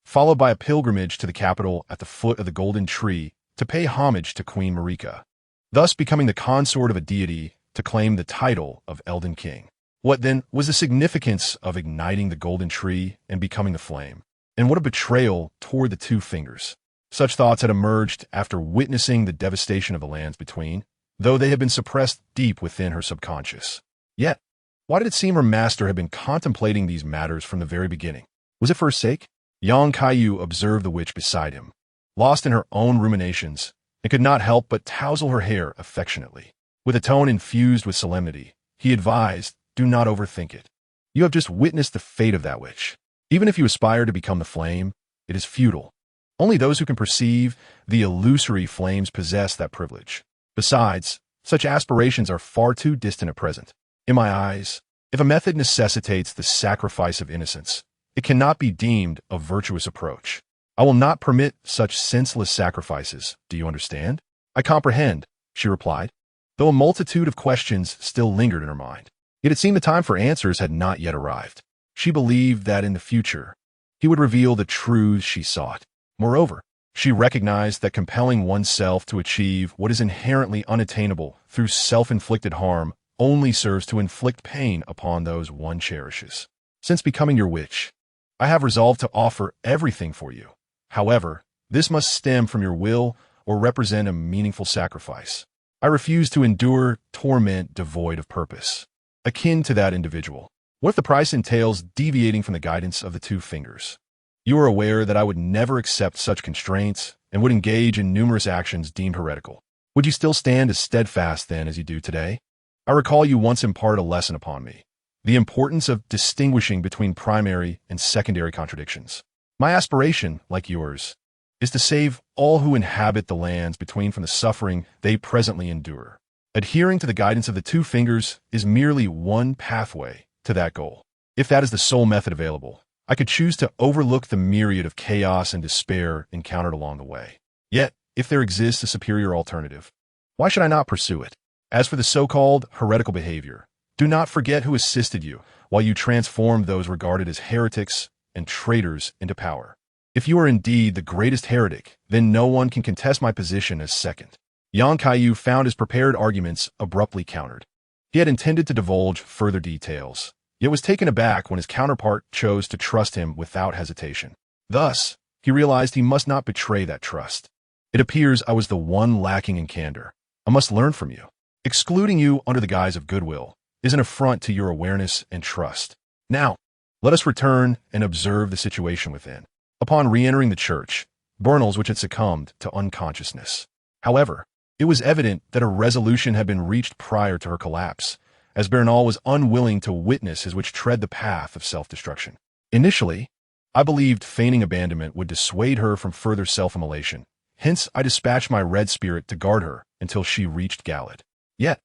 followed by a pilgrimage to the capital at the foot of the Golden Tree to pay homage to Queen Marika, thus becoming the consort of a deity to claim the title of Elden King. What then was the significance of igniting the Golden Tree and becoming the flame? And what a betrayal toward the two fingers. Such thoughts had emerged after witnessing the devastation of the lands between, though they had been suppressed deep within her subconscious. Yet, why did it seem her master had been contemplating these matters from the very beginning? Was it for her sake? Young Kaiyu observed the witch beside him, lost in her own ruminations, and could not help but tousle her hair affectionately. With a tone infused with solemnity, he advised, "Do not overthink it. You have just witnessed the fate of that witch. Even if you aspire to become the flame, it is futile. Only those who can perceive the illusory flames possess that privilege. Besides, such aspirations are far too distant at present. In my eyes, if a method necessitates the sacrifice of innocence, it cannot be deemed a virtuous approach. I will not permit such senseless sacrifices. Do you understand?" "I comprehend," she replied, though a multitude of questions still lingered in her mind. Yet it seemed the time for answers had not yet arrived. She believed that in the future, he would reveal the truths she sought. Moreover, she recognized that compelling oneself to achieve what is inherently unattainable through self-inflicted harm only serves to inflict pain upon those one cherishes. "Since becoming your witch, I have resolved to offer everything for you. However, this must stem from your will or represent a meaningful sacrifice. I refuse to endure torment devoid of purpose, akin to that individual. What if the price entails deviating from the guidance of the two fingers? You are aware that I would never accept such constraints and would engage in numerous actions deemed heretical. Would you still stand as steadfast then as you do today? I recall you once imparted a lesson upon me, the importance of distinguishing between primary and secondary contradictions. My aspiration, like yours, is to save all who inhabit the lands between from the suffering they presently endure. Adhering to the guidance of the two fingers is merely one pathway to that goal. If that is the sole method available, I could choose to overlook the myriad of chaos and despair encountered along the way. Yet, if there exists a superior alternative, why should I not pursue it? As for the so-called heretical behavior, do not forget who assisted you while you transformed those regarded as heretics and traitors into power. If you are indeed the greatest heretic, then no one can contest my position as second." Yang Kaiyu found his prepared arguments abruptly countered. He had intended to divulge further details, yet was taken aback when his counterpart chose to trust him without hesitation. Thus, he realized he must not betray that trust. "It appears I was the one lacking in candor. I must learn from you. Excluding you under the guise of goodwill is an affront to your awareness and trust. Now, let us return and observe the situation within." Upon re-entering the church, Bernal's witch had succumbed to unconsciousness. However, it was evident that a resolution had been reached prior to her collapse, as Bernal was unwilling to witness his witch tread the path of self-destruction. "Initially, I believed feigning abandonment would dissuade her from further self-immolation. Hence, I dispatched my red spirit to guard her until she reached Galad. Yet,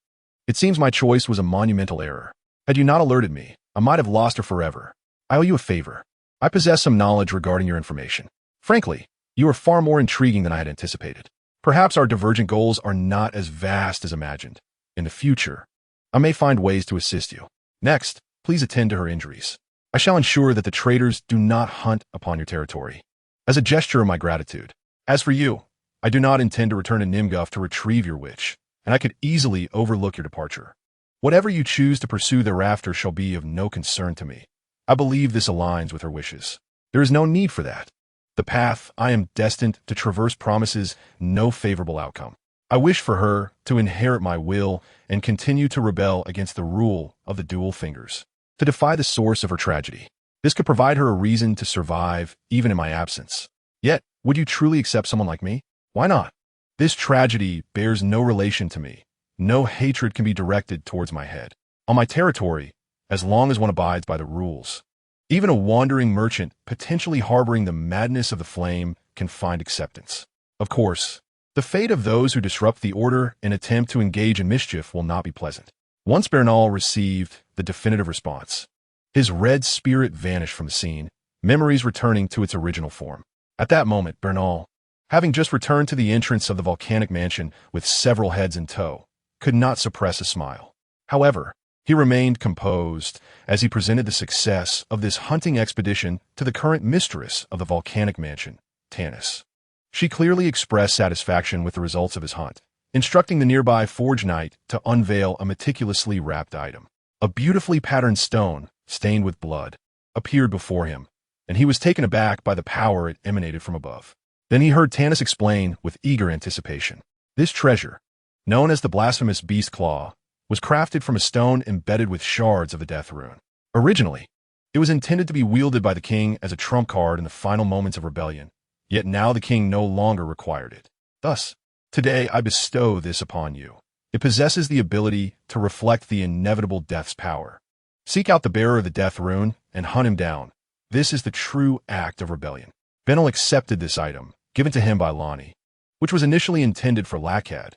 it seems my choice was a monumental error. Had you not alerted me, I might have lost her forever. I owe you a favor. I possess some knowledge regarding your information. Frankly, you are far more intriguing than I had anticipated. Perhaps our divergent goals are not as vast as imagined. In the future, I may find ways to assist you. Next, please attend to her injuries. I shall ensure that the traitors do not hunt upon your territory, as a gesture of my gratitude. As for you, I do not intend to return to Nimguf to retrieve your witch, and I could easily overlook your departure. Whatever you choose to pursue thereafter shall be of no concern to me. I believe this aligns with her wishes. There is no need for that. The path I am destined to traverse promises no favorable outcome. I wish for her to inherit my will and continue to rebel against the rule of the dual fingers, to defy the source of her tragedy. This could provide her a reason to survive even in my absence. Yet, would you truly accept someone like me? Why not? This tragedy bears no relation to me. No hatred can be directed towards my head. On my territory, as long as one abides by the rules. Even a wandering merchant potentially harboring the madness of the flame can find acceptance. Of course, the fate of those who disrupt the order and attempt to engage in mischief will not be pleasant. Once Bernal received the definitive response, his red spirit vanished from the scene, memories returning to its original form. At that moment, Bernal, having just returned to the entrance of the volcanic mansion with several heads in tow, could not suppress a smile. However, he remained composed as he presented the success of this hunting expedition to the current mistress of the volcanic mansion, Tanis. She clearly expressed satisfaction with the results of his hunt, instructing the nearby forge knight to unveil a meticulously wrapped item. A beautifully patterned stone, stained with blood, appeared before him, and he was taken aback by the power it emanated from above. Then he heard Tanis explain with eager anticipation. This treasure, known as the blasphemous beast claw, was crafted from a stone embedded with shards of the death rune. Originally, it was intended to be wielded by the king as a trump card in the final moments of rebellion, yet now the king no longer required it. Thus, today I bestow this upon you. It possesses the ability to reflect the inevitable death's power. Seek out the bearer of the death rune and hunt him down. This is the true act of rebellion. Benel accepted this item, given to him by Lonnie, which was initially intended for Lakad,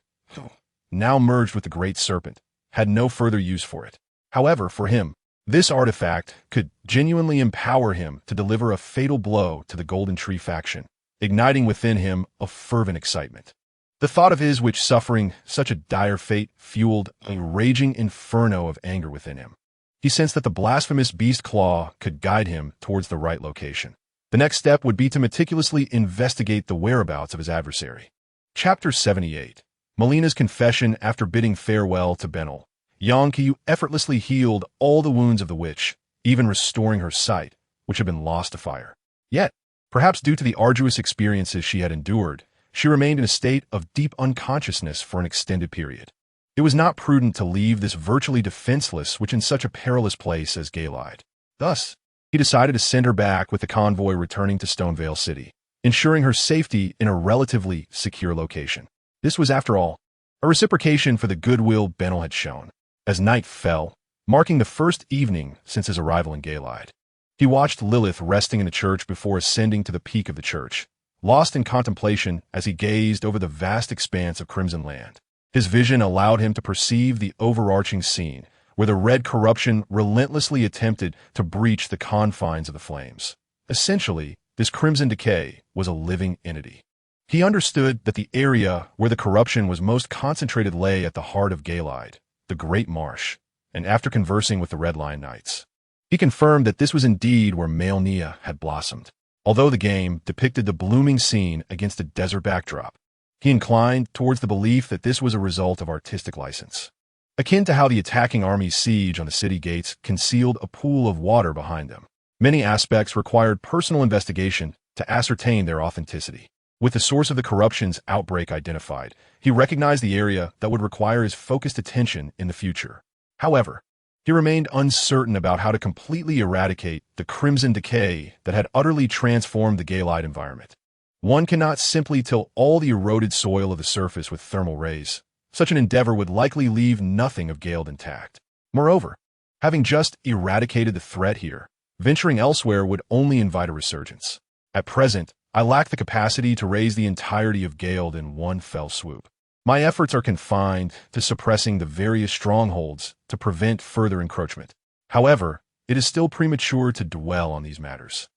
now merged with the Great Serpent, had no further use for it. However, for him, this artifact could genuinely empower him to deliver a fatal blow to the Golden Tree faction, igniting within him a fervent excitement. The thought of his which suffering such a dire fate fueled a raging inferno of anger within him. He sensed that the blasphemous beast claw could guide him towards the right location. The next step would be to meticulously investigate the whereabouts of his adversary. Chapter 78. Melina's confession after bidding farewell to Benel. Kaiyu effortlessly healed all the wounds of the witch, even restoring her sight, which had been lost to fire. Yet, perhaps due to the arduous experiences she had endured, she remained in a state of deep unconsciousness for an extended period. It was not prudent to leave this virtually defenseless witch in such a perilous place as Galide. Thus, he decided to send her back with the convoy returning to Stonevale City, ensuring her safety in a relatively secure location. This was, after all, a reciprocation for the goodwill Benel had shown. As night fell, marking the first evening since his arrival in Galide, he watched Lilith resting in the church before ascending to the peak of the church, lost in contemplation as he gazed over the vast expanse of Crimson Land. His vision allowed him to perceive the overarching scene, where the red corruption relentlessly attempted to breach the confines of the flames. Essentially, this crimson decay was a living entity. He understood that the area where the corruption was most concentrated lay at the heart of Galide, the Great Marsh, and after conversing with the Red Lion Knights, he confirmed that this was indeed where Malenia had blossomed. Although the game depicted the blooming scene against a desert backdrop, he inclined towards the belief that this was a result of artistic license. Akin to how the attacking army's siege on the city gates concealed a pool of water behind them, many aspects required personal investigation to ascertain their authenticity. With the source of the corruption's outbreak identified, he recognized the area that would require his focused attention in the future. However, he remained uncertain about how to completely eradicate the crimson decay that had utterly transformed the Galide environment. One cannot simply till all the eroded soil of the surface with thermal rays. Such an endeavor would likely leave nothing of Gale intact. Moreover, having just eradicated the threat here, venturing elsewhere would only invite a resurgence. At present, I lack the capacity to raise the entirety of Gale in one fell swoop. My efforts are confined to suppressing the various strongholds to prevent further encroachment. However, it is still premature to dwell on these matters.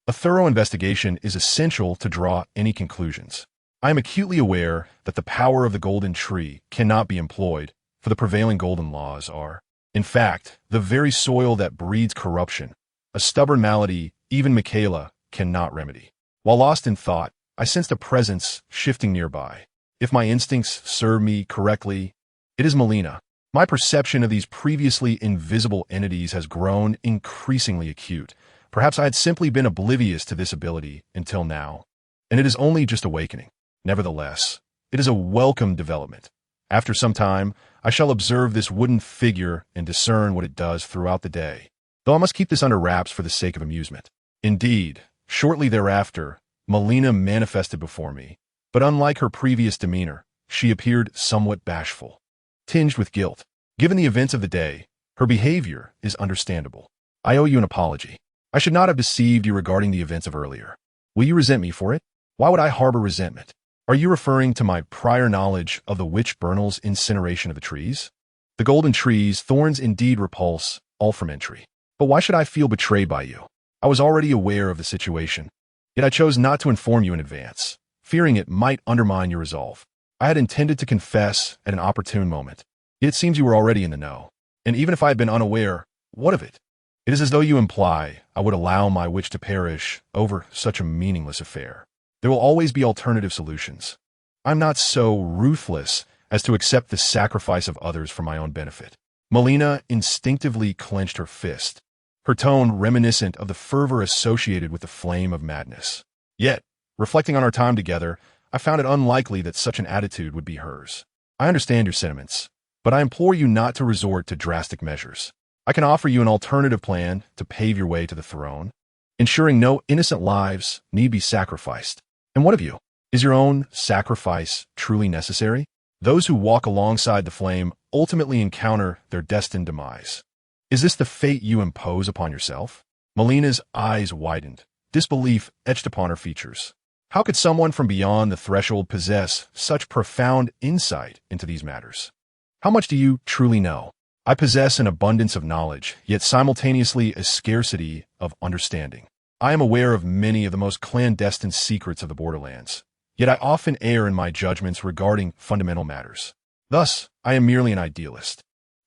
A thorough investigation is essential to draw any conclusions. I am acutely aware that the power of the Golden Tree cannot be employed, for the prevailing golden laws are, in fact, the very soil that breeds corruption, a stubborn malady even Michaela cannot remedy. While lost in thought, I sensed a presence shifting nearby. If my instincts serve me correctly, it is Melina. My perception of these previously invisible entities has grown increasingly acute. Perhaps I had simply been oblivious to this ability until now, and it is only just awakening. Nevertheless, it is a welcome development. After some time, I shall observe this wooden figure and discern what it does throughout the day, though I must keep this under wraps for the sake of amusement. Indeed, shortly thereafter, Melina manifested before me, but unlike her previous demeanor, she appeared somewhat bashful, tinged with guilt. Given the events of the day, her behavior is understandable. I owe you an apology. I should not have deceived you regarding the events of earlier. Will you resent me for it? Why would I harbor resentment? Are you referring to my prior knowledge of the witch Bernal's incineration of the trees? The golden trees, thorns indeed repulse, all from entry. But why should I feel betrayed by you? I was already aware of the situation, yet I chose not to inform you in advance, fearing it might undermine your resolve. I had intended to confess at an opportune moment. It seems you were already in the know. And even if I had been unaware, what of it? It is as though you imply I would allow my witch to perish over such a meaningless affair. There will always be alternative solutions. I'm not so ruthless as to accept the sacrifice of others for my own benefit. Melina instinctively clenched her fist, her tone reminiscent of the fervor associated with the flame of madness. Yet, reflecting on our time together, I found it unlikely that such an attitude would be hers. I understand your sentiments, but I implore you not to resort to drastic measures. I can offer you an alternative plan to pave your way to the throne, ensuring no innocent lives need be sacrificed. And what of you? Is your own sacrifice truly necessary? Those who walk alongside the flame ultimately encounter their destined demise. Is this the fate you impose upon yourself? Melina's eyes widened, disbelief etched upon her features. How could someone from beyond the threshold possess such profound insight into these matters? How much do you truly know? I possess an abundance of knowledge, yet simultaneously a scarcity of understanding. I am aware of many of the most clandestine secrets of the borderlands, yet I often err in my judgments regarding fundamental matters. Thus, I am merely an idealist,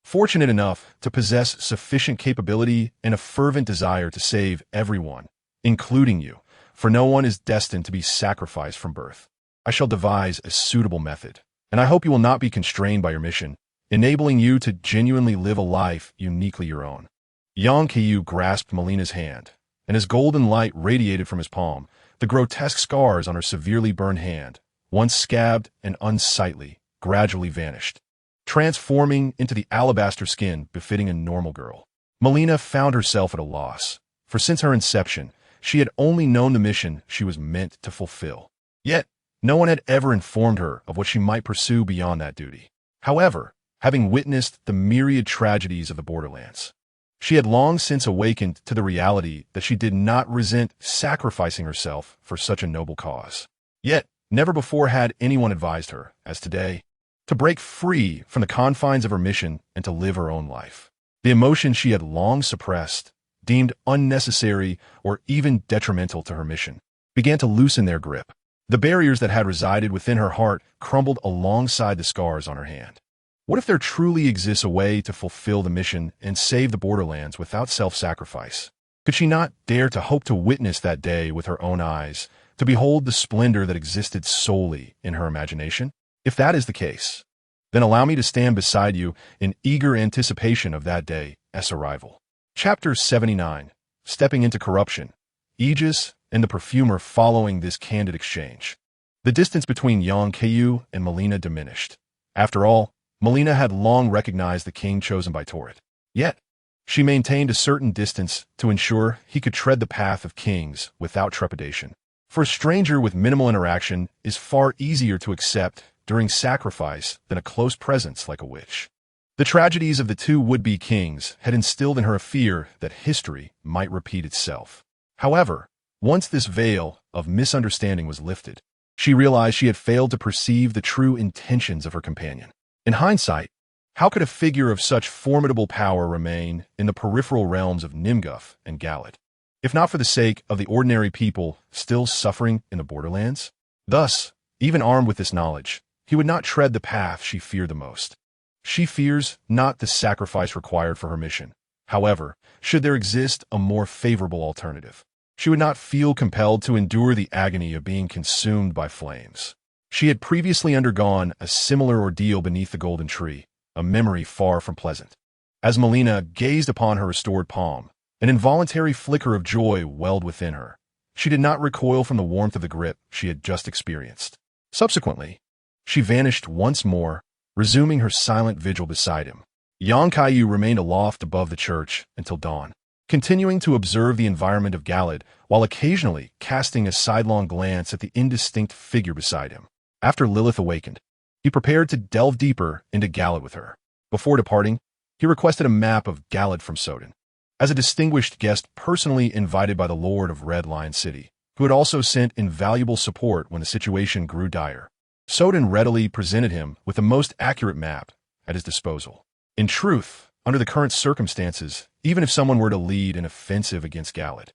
fortunate enough to possess sufficient capability and a fervent desire to save everyone, including you, for no one is destined to be sacrificed from birth. I shall devise a suitable method, and I hope you will not be constrained by your mission, enabling you to genuinely live a life uniquely your own. Young Kaiyu grasped Melina's hand, and as golden light radiated from his palm, the grotesque scars on her severely burned hand, once scabbed and unsightly, gradually vanished, transforming into the alabaster skin befitting a normal girl. Melina found herself at a loss, for since her inception, she had only known the mission she was meant to fulfill. Yet, no one had ever informed her of what she might pursue beyond that duty. However, having witnessed the myriad tragedies of the borderlands, she had long since awakened to the reality that she did not resent sacrificing herself for such a noble cause. Yet, never before had anyone advised her, as today, to break free from the confines of her mission and to live her own life. The emotion she had long suppressed, deemed unnecessary or even detrimental to her mission, began to loosen their grip. The barriers that had resided within her heart crumbled alongside the scars on her hand. What if there truly exists a way to fulfill the mission and save the borderlands without self-sacrifice? Could she not dare to hope to witness that day with her own eyes, to behold the splendor that existed solely in her imagination? If that is the case, then allow me to stand beside you in eager anticipation of that day's arrival. Chapter 79, Stepping into Corruption, Aegis and the Perfumer. Following this candid exchange, the distance between young Kaiyu and Melina diminished. After all, Melina had long recognized the king chosen by Torrit. Yet, she maintained a certain distance to ensure he could tread the path of kings without trepidation. For a stranger with minimal interaction is far easier to accept during sacrifice than a close presence like a witch. The tragedies of the two would-be kings had instilled in her a fear that history might repeat itself. However, once this veil of misunderstanding was lifted, she realized she had failed to perceive the true intentions of her companion. In hindsight, how could a figure of such formidable power remain in the peripheral realms of Nimguth and Galad, if not for the sake of the ordinary people still suffering in the borderlands? Thus, even armed with this knowledge, he would not tread the path she feared the most. She fears not the sacrifice required for her mission. However, should there exist a more favorable alternative, she would not feel compelled to endure the agony of being consumed by flames. She had previously undergone a similar ordeal beneath the golden tree, a memory far from pleasant. As Melina gazed upon her restored palm, an involuntary flicker of joy welled within her. She did not recoil from the warmth of the grip she had just experienced. Subsequently, she vanished once more, resuming her silent vigil beside him. Young Kaiyu remained aloft above the church until dawn, continuing to observe the environment of Galad while occasionally casting a sidelong glance at the indistinct figure beside him. After Lilith awakened, he prepared to delve deeper into Galad with her. Before departing, he requested a map of Galad from Soden, as a distinguished guest personally invited by the Lord of Red Lion City, who had also sent invaluable support when the situation grew dire. Soden readily presented him with the most accurate map at his disposal. In truth, under the current circumstances, even if someone were to lead an offensive against Galad,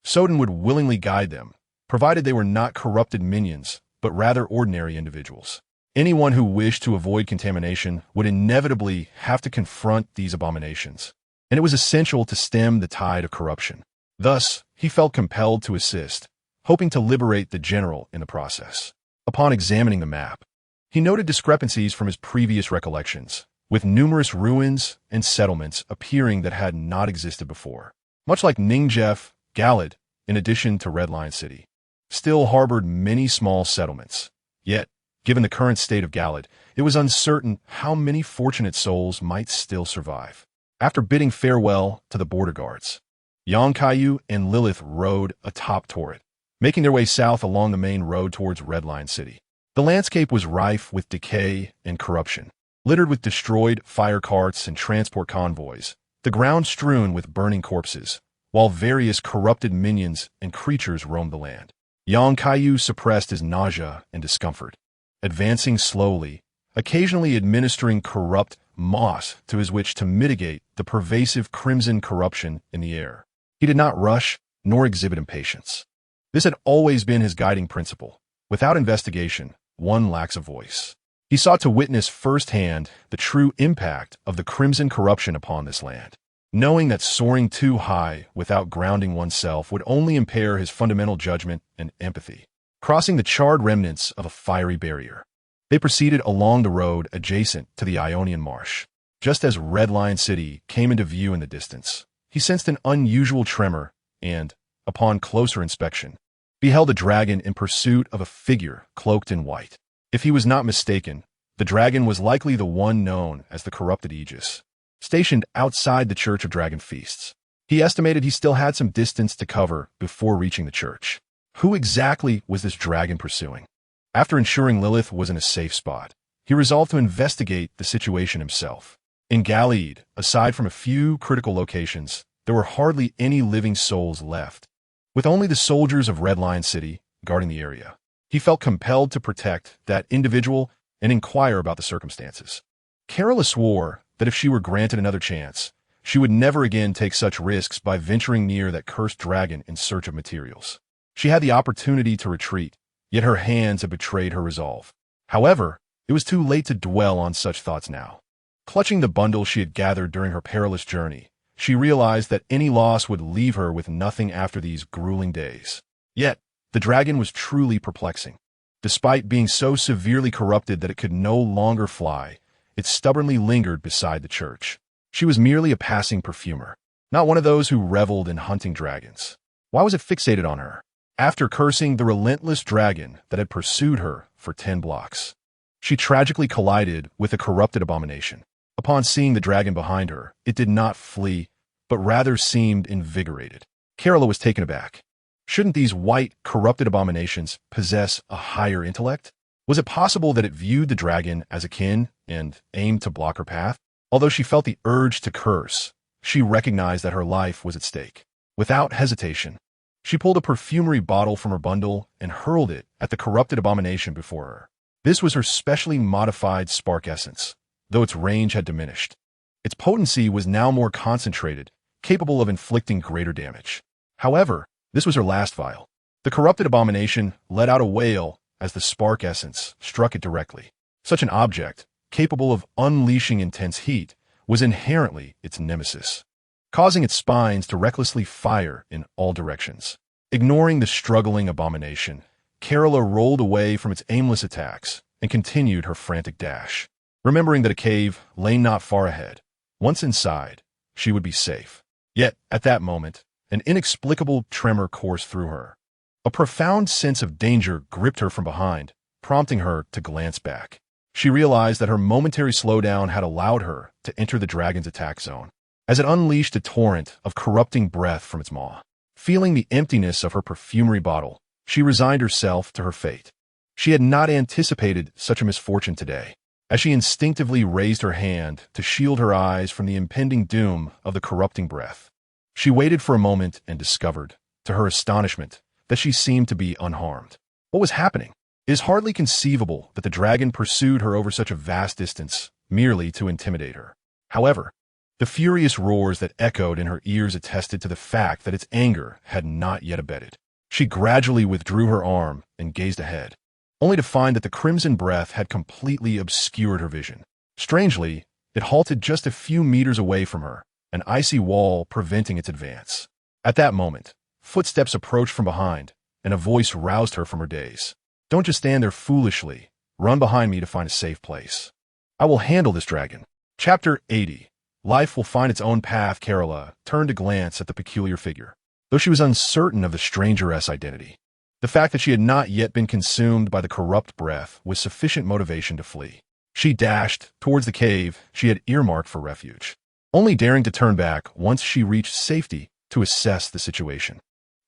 Soden would willingly guide them, provided they were not corrupted minions, but rather ordinary individuals. Anyone who wished to avoid contamination would inevitably have to confront these abominations, and it was essential to stem the tide of corruption. Thus, he felt compelled to assist, hoping to liberate the general in the process. Upon examining the map, he noted discrepancies from his previous recollections, with numerous ruins and settlements appearing that had not existed before. Much like Ningjef, Galad, in addition to Redline City, still harbored many small settlements. Yet, given the current state of Galad, it was uncertain how many fortunate souls might still survive. After bidding farewell to the border guards, young Kaiyu and Lilith rode atop turret, making their way south along the main road towards Redline City. The landscape was rife with decay and corruption, littered with destroyed fire carts and transport convoys, the ground strewn with burning corpses, while various corrupted minions and creatures roamed the land. Young Kaiyu suppressed his nausea and discomfort, advancing slowly, occasionally administering corrupt moss to his witch to mitigate the pervasive crimson corruption in the air. He did not rush nor exhibit impatience. This had always been his guiding principle. Without investigation, one lacks a voice. He sought to witness firsthand the true impact of the crimson corruption upon this land, knowing that soaring too high without grounding oneself would only impair his fundamental judgment and empathy. Crossing the charred remnants of a fiery barrier, they proceeded along the road adjacent to the Ionian Marsh. Just as Redline City came into view in the distance, he sensed an unusual tremor and, upon closer inspection, beheld a dragon in pursuit of a figure cloaked in white. If he was not mistaken, the dragon was likely the one known as the corrupted Aegis, stationed outside the Church of Dragon Feasts. He estimated he still had some distance to cover before reaching the church. Who exactly was this dragon pursuing? After ensuring Lilith was in a safe spot, he resolved to investigate the situation himself. In Galad, aside from a few critical locations, there were hardly any living souls left, with only the soldiers of Redline City guarding the area. He felt compelled to protect that individual and inquire about the circumstances. Kerala swore that if she were granted another chance, she would never again take such risks by venturing near that cursed dragon in search of materials. She had the opportunity to retreat, yet her hands had betrayed her resolve. However, it was too late to dwell on such thoughts now. Clutching the bundle she had gathered during her perilous journey, she realized that any loss would leave her with nothing after these grueling days. Yet, the dragon was truly perplexing. Despite being so severely corrupted that it could no longer fly, it stubbornly lingered beside the church. She was merely a passing perfumer, not one of those who reveled in hunting dragons. Why was it fixated on her? After cursing the relentless dragon that had pursued her for 10 blocks, she tragically collided with a corrupted abomination. Upon seeing the dragon behind her, it did not flee, but rather seemed invigorated. Kerala was taken aback. Shouldn't these white, corrupted abominations possess a higher intellect? Was it possible that it viewed the dragon as akin and aimed to block her path? Although she felt the urge to curse, she recognized that her life was at stake. Without hesitation, she pulled a perfumery bottle from her bundle and hurled it at the corrupted abomination before her. This was her specially modified spark essence, though its range had diminished. Its potency was now more concentrated, capable of inflicting greater damage. However, this was her last vial. The corrupted abomination let out a wail as the spark essence struck it directly. Such an object, capable of unleashing intense heat, was inherently its nemesis, causing its spines to recklessly fire in all directions. Ignoring the struggling abomination, Kerala rolled away from its aimless attacks and continued her frantic dash, remembering that a cave lay not far ahead. Once inside, she would be safe. Yet, at that moment, an inexplicable tremor coursed through her. A profound sense of danger gripped her from behind, prompting her to glance back. She realized that her momentary slowdown had allowed her to enter the dragon's attack zone, as it unleashed a torrent of corrupting breath from its maw. Feeling the emptiness of her perfumery bottle, she resigned herself to her fate. She had not anticipated such a misfortune today, as she instinctively raised her hand to shield her eyes from the impending doom of the corrupting breath. She waited for a moment and discovered, to her astonishment, that she seemed to be unharmed. What was happening? It is hardly conceivable that the dragon pursued her over such a vast distance, merely to intimidate her. However, the furious roars that echoed in her ears attested to the fact that its anger had not yet abated. She gradually withdrew her arm and gazed ahead, only to find that the crimson breath had completely obscured her vision. Strangely, it halted just a few meters away from her, an icy wall preventing its advance. At that moment, footsteps approached from behind, and a voice roused her from her daze. "Don't just stand there foolishly. Run behind me to find a safe place. I will handle this dragon." Chapter 80. Life will find its own path. Kerala turned to glance at the peculiar figure, though she was uncertain of the strangeress' identity. The fact that she had not yet been consumed by the corrupt breath was sufficient motivation to flee. She dashed towards the cave she had earmarked for refuge, only daring to turn back once she reached safety to assess the situation.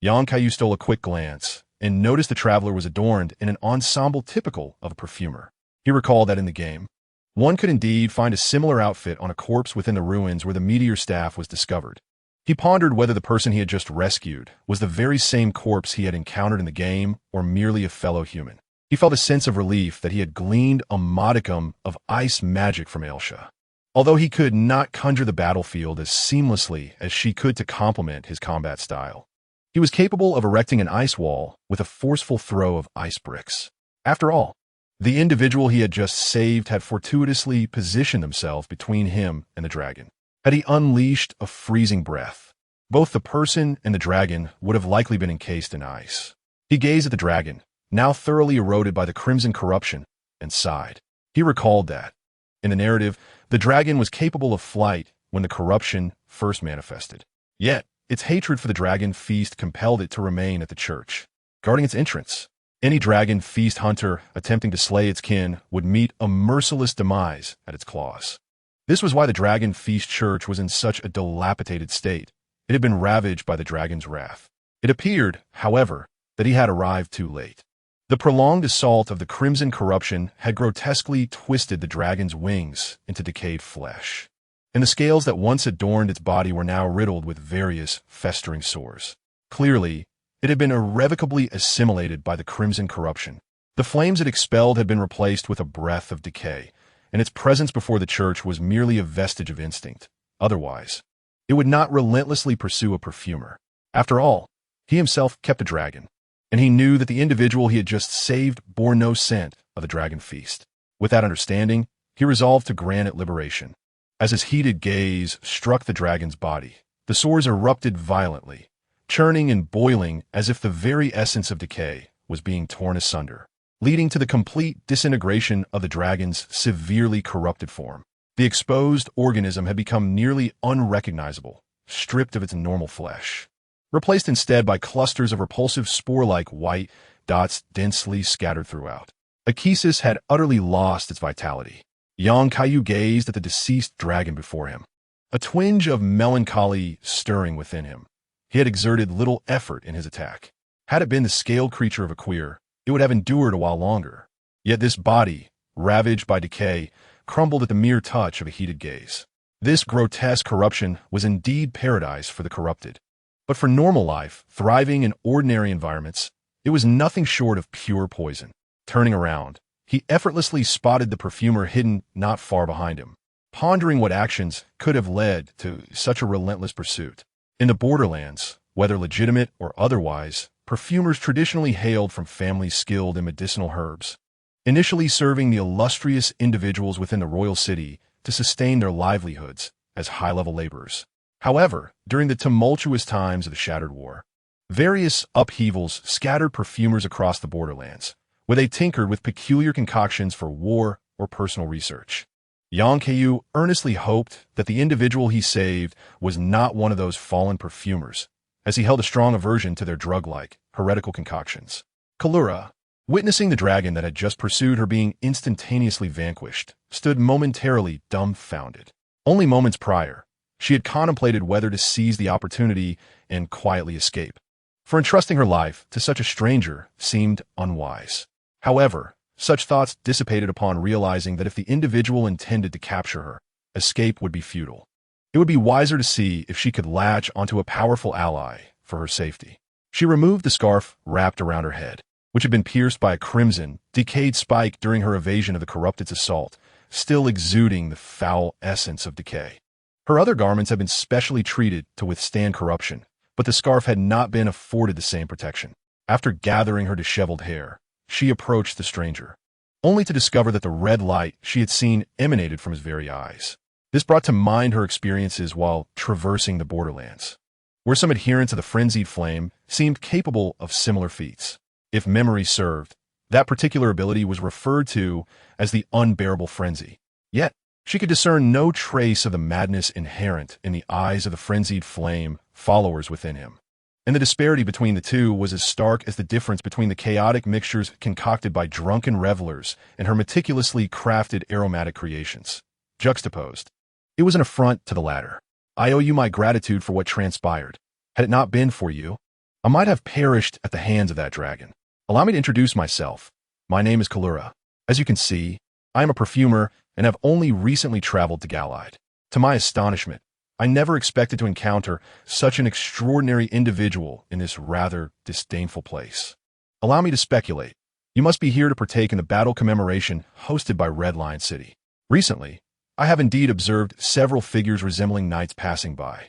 Kaiyu stole a quick glance and noticed the traveler was adorned in an ensemble typical of a perfumer. He recalled that in the game, one could indeed find a similar outfit on a corpse within the ruins where the meteor staff was discovered. He pondered whether the person he had just rescued was the very same corpse he had encountered in the game or merely a fellow human. He felt a sense of relief that he had gleaned a modicum of ice magic from Ailsha. Although he could not conjure the battlefield as seamlessly as she could to complement his combat style, he was capable of erecting an ice wall with a forceful throw of ice bricks. After all, the individual he had just saved had fortuitously positioned themselves between him and the dragon. Had he unleashed a freezing breath, both the person and the dragon would have likely been encased in ice. He gazed at the dragon, now thoroughly eroded by the crimson corruption, and sighed. He recalled that, in the narrative, the dragon was capable of flight when the corruption first manifested. Yet, its hatred for the dragon feast compelled it to remain at the church, guarding its entrance. Any dragon feast hunter attempting to slay its kin would meet a merciless demise at its claws. This was why the Dragon Feast Church was in such a dilapidated state. It had been ravaged by the dragon's wrath. It appeared, however, that he had arrived too late. The prolonged assault of the crimson corruption had grotesquely twisted the dragon's wings into decayed flesh, and the scales that once adorned its body were now riddled with various festering sores. Clearly, it had been irrevocably assimilated by the crimson corruption. The flames it expelled had been replaced with a breath of decay, and its presence before the church was merely a vestige of instinct. Otherwise, it would not relentlessly pursue a perfumer. After all, he himself kept a dragon, and he knew that the individual he had just saved bore no scent of the dragon feast. With that understanding, he resolved to grant it liberation. As his heated gaze struck the dragon's body, the sores erupted violently, churning and boiling as if the very essence of decay was being torn asunder, leading to the complete disintegration of the dragon's severely corrupted form. The exposed organism had become nearly unrecognizable, stripped of its normal flesh, replaced instead by clusters of repulsive spore-like white dots densely scattered throughout. Achesis had utterly lost its vitality. Kaiyu gazed at the deceased dragon before him, a twinge of melancholy stirring within him. He had exerted little effort in his attack. Had it been the scaled creature of a queer, it would have endured a while longer. Yet this body, ravaged by decay, crumbled at the mere touch of a heated gaze. This grotesque corruption was indeed paradise for the corrupted. But for normal life, thriving in ordinary environments, it was nothing short of pure poison. Turning around, he effortlessly spotted the perfumer hidden not far behind him, pondering what actions could have led to such a relentless pursuit. In the borderlands, whether legitimate or otherwise, perfumers traditionally hailed from families skilled in medicinal herbs, initially serving the illustrious individuals within the royal city to sustain their livelihoods as high-level laborers. However, during the tumultuous times of the Shattered War, various upheavals scattered perfumers across the borderlands, where they tinkered with peculiar concoctions for war or personal research. Kaiyu earnestly hoped that the individual he saved was not one of those fallen perfumers, as he held a strong aversion to their drug-like, heretical concoctions. Kalura, witnessing the dragon that had just pursued her being instantaneously vanquished, stood momentarily dumbfounded. Only moments prior, she had contemplated whether to seize the opportunity and quietly escape, for entrusting her life to such a stranger seemed unwise. However, such thoughts dissipated upon realizing that if the individual intended to capture her, escape would be futile. It would be wiser to see if she could latch onto a powerful ally for her safety. She removed the scarf wrapped around her head, which had been pierced by a crimson, decayed spike during her evasion of the corrupted's assault, still exuding the foul essence of decay. Her other garments had been specially treated to withstand corruption, but the scarf had not been afforded the same protection. After gathering her disheveled hair, she approached the stranger, only to discover that the red light she had seen emanated from his very eyes. This brought to mind her experiences while traversing the borderlands, where some adherents of the frenzied flame seemed capable of similar feats. If memory served, that particular ability was referred to as the unbearable frenzy. Yet, she could discern no trace of the madness inherent in the eyes of the frenzied flame followers within him. And the disparity between the two was as stark as the difference between the chaotic mixtures concocted by drunken revelers and her meticulously crafted aromatic creations. Juxtaposed, it was an affront to the latter. I owe you my gratitude for what transpired. Had it not been for you, I might have perished at the hands of that dragon. Allow me to introduce myself. My name is Kalura. As you can see, I am a perfumer and have only recently traveled to Galide. To my astonishment, I never expected to encounter such an extraordinary individual in this rather disdainful place. Allow me to speculate. You must be here to partake in the battle commemoration hosted by Red Lion City. Recently, I have indeed observed several figures resembling knights passing by.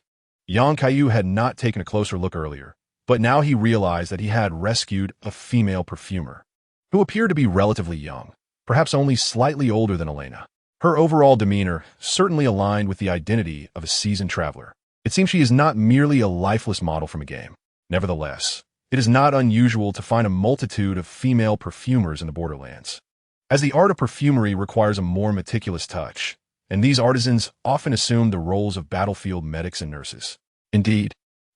Kaiyu had not taken a closer look earlier, but now he realized that he had rescued a female perfumer, who appeared to be relatively young, perhaps only slightly older than Elena. Her overall demeanor certainly aligned with the identity of a seasoned traveler. It seems she is not merely a lifeless model from a game. Nevertheless, it is not unusual to find a multitude of female perfumers in the borderlands, as the art of perfumery requires a more meticulous touch, and these artisans often assume the roles of battlefield medics and nurses. Indeed,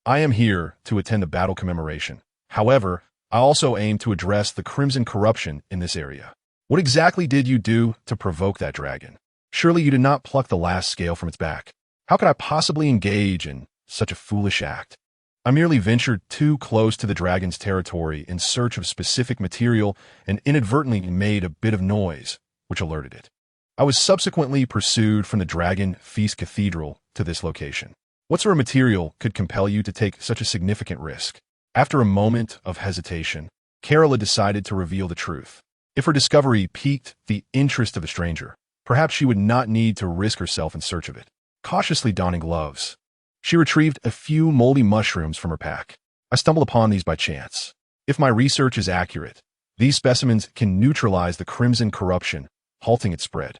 I am here to attend the battle commemoration. However, I also aim to address the crimson corruption in this area. What exactly did you do to provoke that dragon? Surely you did not pluck the last scale from its back. How could I possibly engage in such a foolish act? I merely ventured too close to the dragon's territory in search of specific material and inadvertently made a bit of noise, which alerted it. I was subsequently pursued from the Dragon Feast Cathedral to this location. What sort of material could compel you to take such a significant risk? After a moment of hesitation, Kerala decided to reveal the truth. If her discovery piqued the interest of a stranger, perhaps she would not need to risk herself in search of it. Cautiously donning gloves, she retrieved a few moldy mushrooms from her pack. I stumbled upon these by chance. If my research is accurate, these specimens can neutralize the crimson corruption, halting its spread.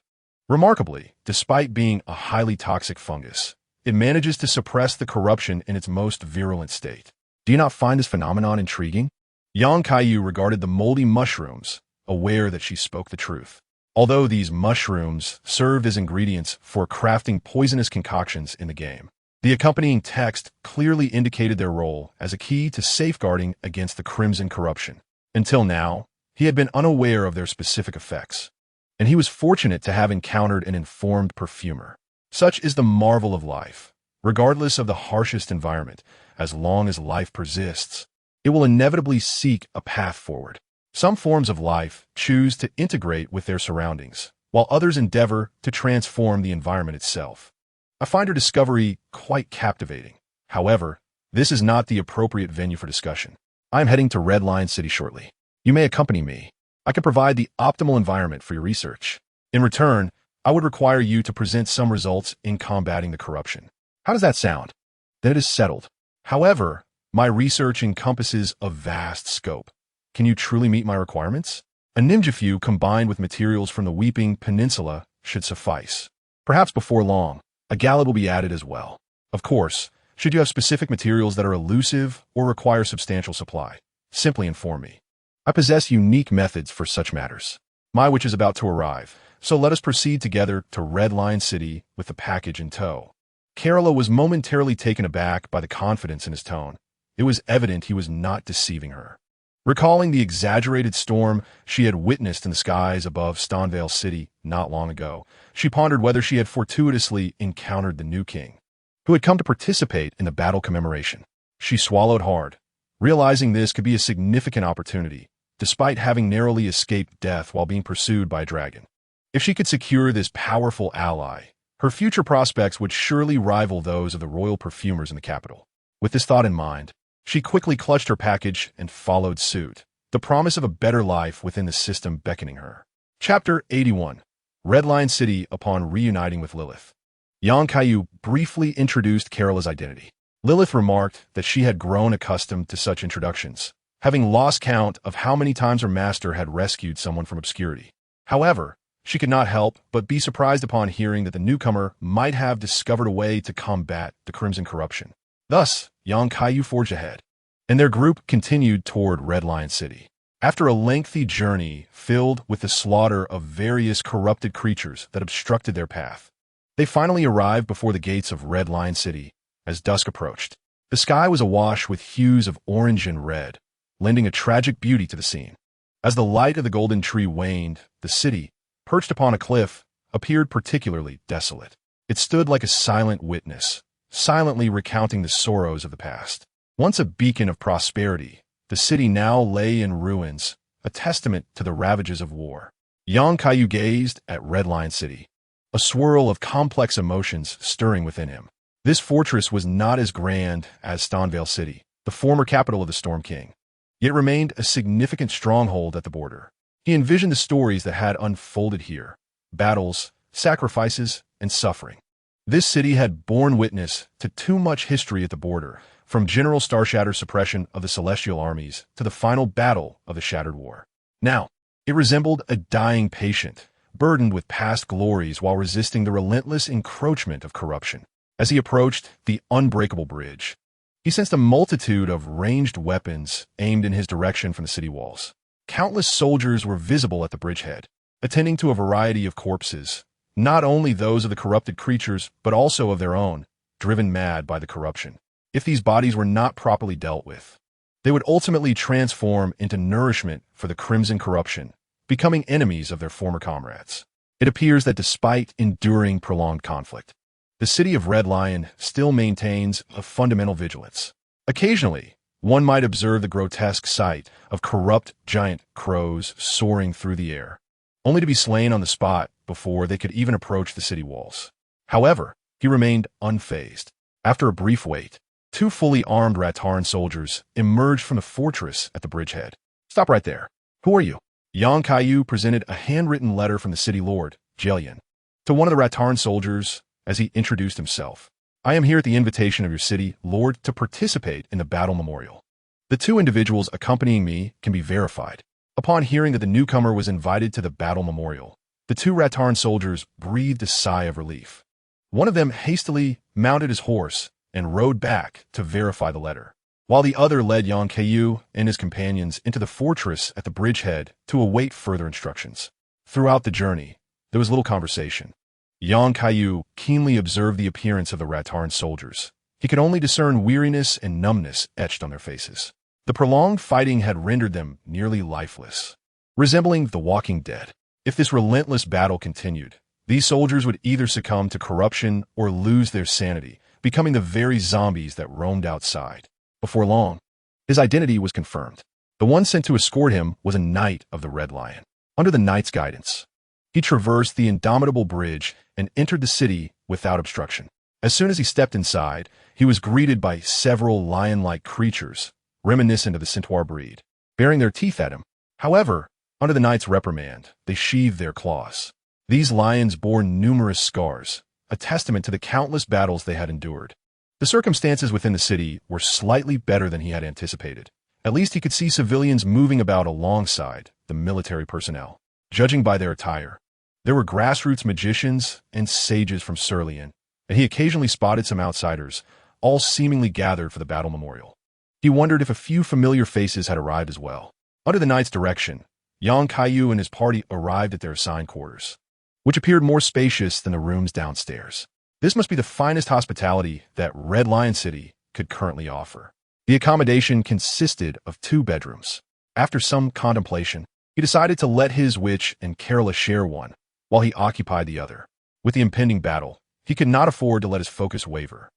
Remarkably, despite being a highly toxic fungus, it manages to suppress the corruption in its most virulent state. Do you not find this phenomenon intriguing? Kaiyu regarded the moldy mushrooms, aware that she spoke the truth. Although these mushrooms served as ingredients for crafting poisonous concoctions in the game, the accompanying text clearly indicated their role as a key to safeguarding against the crimson corruption. Until now, he had been unaware of their specific effects, and he was fortunate to have encountered an informed perfumer. Such is the marvel of life. Regardless of the harshest environment, as long as life persists, it will inevitably seek a path forward. Some forms of life choose to integrate with their surroundings, while others endeavor to transform the environment itself. I find her discovery quite captivating. However, this is not the appropriate venue for discussion. I am heading to Red Lion City shortly. You may accompany me. I can provide the optimal environment for your research. In return, I would require you to present some results in combating the corruption. How does that sound? Then it is settled. However, my research encompasses a vast scope. Can you truly meet my requirements? A ninjafu combined with materials from the Weeping Peninsula should suffice. Perhaps before long, a gallet will be added as well. Of course, should you have specific materials that are elusive or require substantial supply, simply inform me. I possess unique methods for such matters. My witch is about to arrive, so let us proceed together to Red Lion City with the package in tow. Kerala was momentarily taken aback by the confidence in his tone. It was evident he was not deceiving her. Recalling the exaggerated storm she had witnessed in the skies above Stonevale City not long ago, she pondered whether she had fortuitously encountered the new king, who had come to participate in the battle commemoration. She swallowed hard, realizing this could be a significant opportunity, despite having narrowly escaped death while being pursued by a dragon. If she could secure this powerful ally, her future prospects would surely rival those of the royal perfumers in the capital. With this thought in mind, she quickly clutched her package and followed suit, the promise of a better life within the system beckoning her. Chapter 81. Red Lion City upon reuniting with Lilith. Kaiyu briefly introduced Kerala's identity. Lilith remarked that she had grown accustomed to such introductions, having lost count of how many times her master had rescued someone from obscurity. However, she could not help but be surprised upon hearing that the newcomer might have discovered a way to combat the Crimson corruption. Thus, young Kaiyu forged ahead, and their group continued toward Red Lion City. After a lengthy journey filled with the slaughter of various corrupted creatures that obstructed their path, they finally arrived before the gates of Red Lion City as dusk approached. The sky was awash with hues of orange and red, lending a tragic beauty to the scene. As the light of the golden tree waned, the city, perched upon a cliff, appeared particularly desolate. It stood like a silent witness, silently recounting the sorrows of the past. Once a beacon of prosperity, the city now lay in ruins, a testament to the ravages of war. Yang Kaiyu gazed at Red Lion City, a swirl of complex emotions stirring within him. This fortress was not as grand as Stonevale City, the former capital of the Storm King, yet remained a significant stronghold at the border. He envisioned the stories that had unfolded here, battles, sacrifices, and suffering. This city had borne witness to too much history at the border, from General Starshatter's suppression of the Celestial armies to the final battle of the Shattered War. Now, it resembled a dying patient, burdened with past glories while resisting the relentless encroachment of corruption. As he approached the unbreakable bridge, he sensed a multitude of ranged weapons aimed in his direction from the city walls. Countless soldiers were visible at the bridgehead, attending to a variety of corpses, not only those of the corrupted creatures, but also of their own, driven mad by the corruption. If these bodies were not properly dealt with, they would ultimately transform into nourishment for the Crimson corruption, becoming enemies of their former comrades. It appears that despite enduring prolonged conflict, the city of Red Lion still maintains a fundamental vigilance. Occasionally, one might observe the grotesque sight of corrupt giant crows soaring through the air, only to be slain on the spot before they could even approach the city walls. However, he remained unfazed. After a brief wait, two fully armed Rataran soldiers emerged from the fortress at the bridgehead. "Stop right there. Who are you?" Yang Kaiyu presented a handwritten letter from the city lord, Jelian, to one of the Rataran soldiers as he introduced himself. "I am here at the invitation of your city lord to participate in the battle memorial. The two individuals accompanying me can be verified." Upon hearing that the newcomer was invited to the battle memorial, the two Rataran soldiers breathed a sigh of relief. One of them hastily mounted his horse and rode back to verify the letter, while the other led Yang Kaiyu and his companions into the fortress at the bridgehead to await further instructions. Throughout the journey, there was little conversation. Yang Kaiyu keenly observed the appearance of the Rataran soldiers. He could only discern weariness and numbness etched on their faces. The prolonged fighting had rendered them nearly lifeless, resembling the walking dead. If this relentless battle continued, these soldiers would either succumb to corruption or lose their sanity, becoming the very zombies that roamed outside. Before long, his identity was confirmed. The one sent to escort him was a knight of the Red Lion. Under the knight's guidance, he traversed the indomitable bridge and entered the city without obstruction. As soon as he stepped inside, he was greeted by several lion-like creatures, reminiscent of the centaur breed, baring their teeth at him. However, under the knight's reprimand, they sheathed their claws. These lions bore numerous scars, a testament to the countless battles they had endured. The circumstances within the city were slightly better than he had anticipated. At least he could see civilians moving about alongside the military personnel. Judging by their attire, there were grassroots magicians and sages from Cerulean, and he occasionally spotted some outsiders, all seemingly gathered for the battle memorial. He wondered if a few familiar faces had arrived as well. Under the knight's direction, Yang Kaiyu and his party arrived at their assigned quarters, which appeared more spacious than the rooms downstairs. This must be the finest hospitality that Red Lion City could currently offer. The accommodation consisted of 2 bedrooms. After some contemplation, he decided to let his witch and Kerala share one, while he occupied the other. With the impending battle, he could not afford to let his focus waver.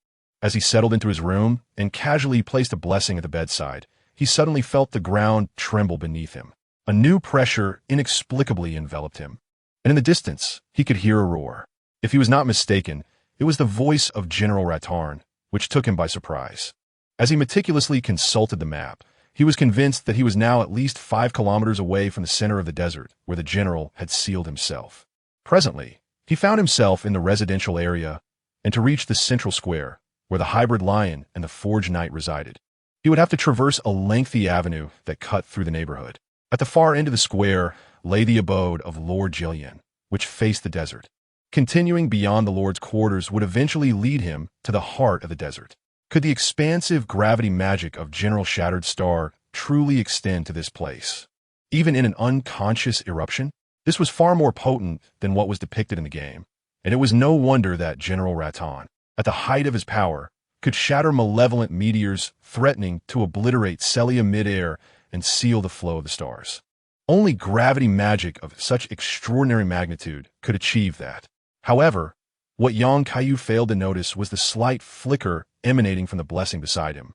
As he settled into his room and casually placed a blessing at the bedside, he suddenly felt the ground tremble beneath him. A new pressure inexplicably enveloped him, and in the distance, he could hear a roar. If he was not mistaken, it was the voice of General Rataran, which took him by surprise. As he meticulously consulted the map, he was convinced that he was now at least 5 kilometers away from the center of the desert where the general had sealed himself. Presently, he found himself in the residential area, and to reach the central square, where the hybrid lion and the forged knight resided, He would have to traverse a lengthy avenue that cut through the neighborhood. At the far end of the square lay the abode of Lord Jillian, which faced the desert. Continuing beyond the Lord's quarters would eventually lead him to the heart of the desert. Could the expansive gravity magic of General Shattered Star truly extend to this place? Even in an unconscious eruption, this was far more potent than what was depicted in the game, and it was no wonder that General Raton, at the height of his power, could shatter malevolent meteors threatening to obliterate Celia midair and seal the flow of the stars. Only gravity magic of such extraordinary magnitude could achieve that. However, what young Kaiyu failed to notice was the slight flicker emanating from the blessing beside him,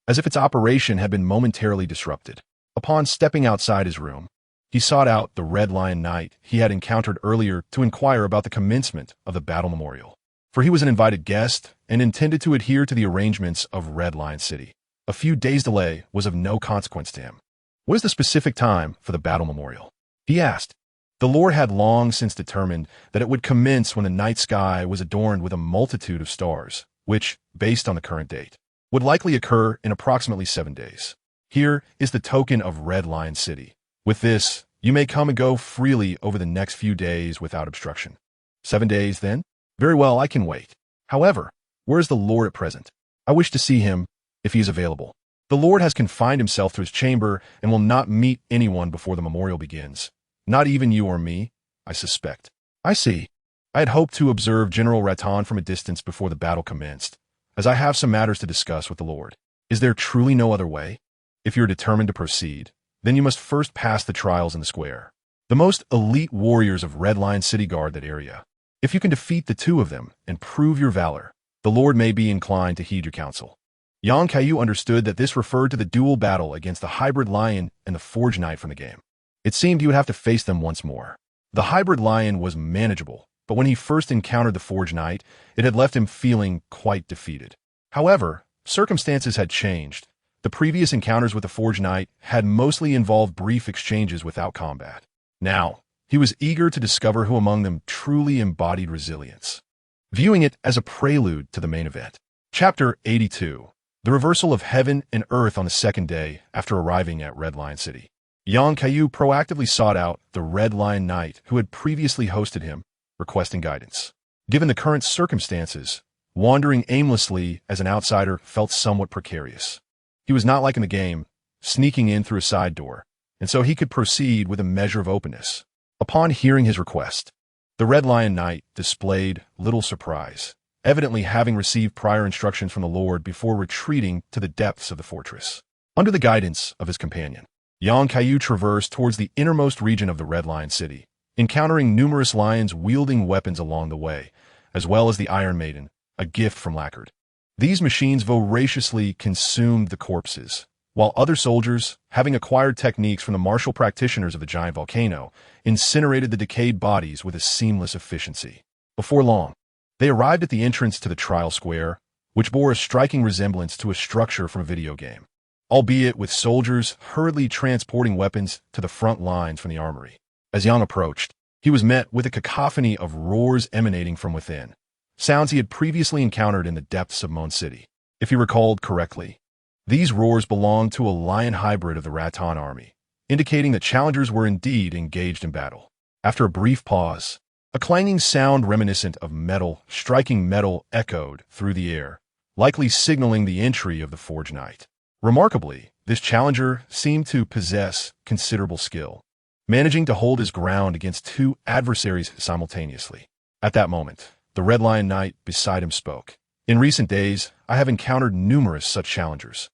as if its operation had been momentarily disrupted. Upon stepping outside his room, he sought out the Red Lion Knight he had encountered earlier to inquire about the commencement of the battle memorial. For he was an invited guest and intended to adhere to the arrangements of Red Lion City. A few days' delay was of no consequence to him. What is the specific time for the battle memorial? He asked. The Lord had long since determined that it would commence when the night sky was adorned with a multitude of stars, which, based on the current date, would likely occur in approximately 7 days. Here is the token of Red Lion City. With this, you may come and go freely over the next few days without obstruction. 7 days, then? Very well, I can wait. However, where is the Lord at present? I wish to see him, if he is available. The Lord has confined himself to his chamber and will not meet anyone before the memorial begins. Not even you or me, I suspect. I see. I had hoped to observe General Raton from a distance before the battle commenced, as I have some matters to discuss with the Lord. Is there truly no other way? If you're determined to proceed, then you must first pass the trials in the square. The most elite warriors of Red Lion City guard that area. If you can defeat the 2 of them and prove your valor, the Lord may be inclined to heed your counsel. Yang Kaiyu understood that this referred to the dual battle against the hybrid lion and the forge knight from the game. It seemed he would have to face them once more. The hybrid lion was manageable, but when he first encountered the forge knight, it had left him feeling quite defeated. However, circumstances had changed. The previous encounters with the forge knight had mostly involved brief exchanges without combat. Now, he was eager to discover who among them truly embodied resilience, viewing it as a prelude to the main event. Chapter 82. The Reversal of Heaven and Earth on the second day after arriving at Red Lion City. Yang Kaiyu proactively sought out the Red Lion Knight who had previously hosted him, requesting guidance. Given the current circumstances, wandering aimlessly as an outsider felt somewhat precarious. He was not like in the game, sneaking in through a side door, and so he could proceed with a measure of openness. Upon hearing his request, the Red Lion Knight displayed little surprise, evidently having received prior instructions from the Lord before retreating to the depths of the fortress. Under the guidance of his companion, Yang Kaiyu traversed towards the innermost region of the Red Lion City, encountering numerous lions wielding weapons along the way, as well as the Iron Maiden, a gift from Lacquered. These machines voraciously consumed the corpses, while other soldiers, having acquired techniques from the martial practitioners of the giant volcano, incinerated the decayed bodies with a seamless efficiency. Before long, they arrived at the entrance to the trial square, which bore a striking resemblance to a structure from a video game, albeit with soldiers hurriedly transporting weapons to the front lines from the armory. As Yang approached, he was met with a cacophony of roars emanating from within, sounds he had previously encountered in the depths of Moon City. If he recalled correctly, these roars belonged to a lion hybrid of the Raton army, indicating that challengers were indeed engaged in battle. After a brief pause, a clanging sound reminiscent of metal striking metal echoed through the air, likely signaling the entry of the Forge Knight. Remarkably, this challenger seemed to possess considerable skill, managing to hold his ground against 2 adversaries simultaneously. At that moment, the Red Lion Knight beside him spoke. In recent days, I have encountered numerous such challengers.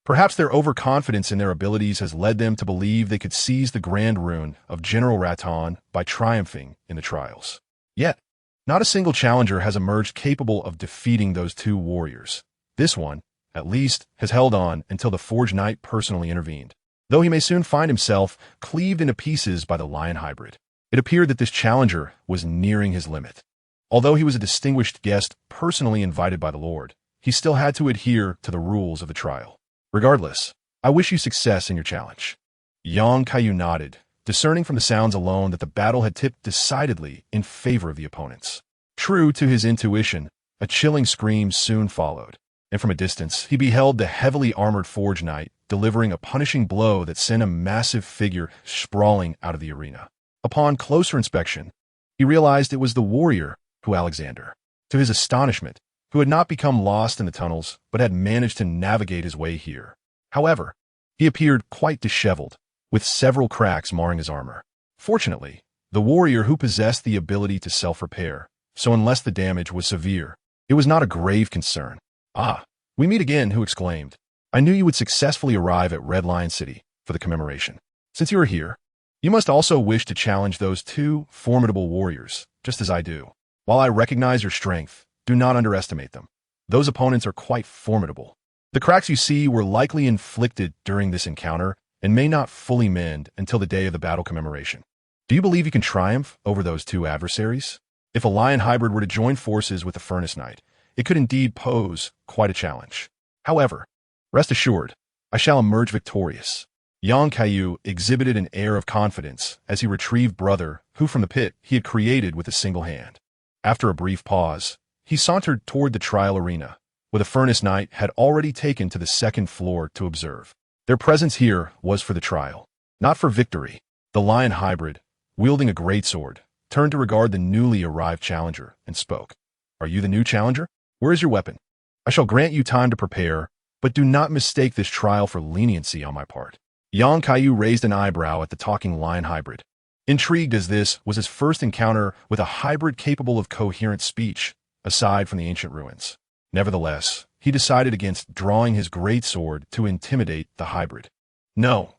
Perhaps their overconfidence in their abilities has led them to believe they could seize the grand rune of General Raton by triumphing in the trials. Yet, not a single challenger has emerged capable of defeating those 2 warriors. This one, at least, has held on until the Forge Knight personally intervened, though he may soon find himself cleaved into pieces by the lion hybrid. It appeared that this challenger was nearing his limit. Although he was a distinguished guest personally invited by the Lord, he still had to adhere to the rules of the trial. Regardless, I wish you success in your challenge. Yang Kaiyu nodded, discerning from the sounds alone that the battle had tipped decidedly in favor of the opponents. True to his intuition, a chilling scream soon followed, and from a distance, he beheld the heavily armored Forge Knight delivering a punishing blow that sent a massive figure sprawling out of the arena. Upon closer inspection, he realized it was the warrior who Alexander, to his astonishment, who had not become lost in the tunnels but had managed to navigate his way here. However, he appeared quite disheveled, with several cracks marring his armor. Fortunately, the warrior who possessed the ability to self-repair, so unless the damage was severe, it was not a grave concern. "Ah, we meet again," who exclaimed. "I knew you would successfully arrive at Red Lion City for the commemoration. Since you are here, you must also wish to challenge those two formidable warriors, just as I do. While I recognize your strength, do not underestimate them. Those opponents are quite formidable. The cracks you see were likely inflicted during this encounter and may not fully mend until the day of the battle commemoration. Do you believe you can triumph over those two adversaries? If a lion hybrid were to join forces with the Furnace Knight, it could indeed pose quite a challenge. However, rest assured, I shall emerge victorious." Kaiyu exhibited an air of confidence as he retrieved Brother, who from the pit he had created with a single hand. After a brief pause, he sauntered toward the trial arena, where the Furnace Knight had already taken to the second floor to observe. Their presence here was for the trial, not for victory. The lion hybrid, wielding a greatsword, turned to regard the newly arrived challenger and spoke. "Are you the new challenger? Where is your weapon? I shall grant you time to prepare, but do not mistake this trial for leniency on my part." Kaiyu raised an eyebrow at the talking lion hybrid, intrigued as this was his first encounter with a hybrid capable of coherent speech, aside from the ancient ruins. Nevertheless, he decided against drawing his greatsword to intimidate the hybrid. No.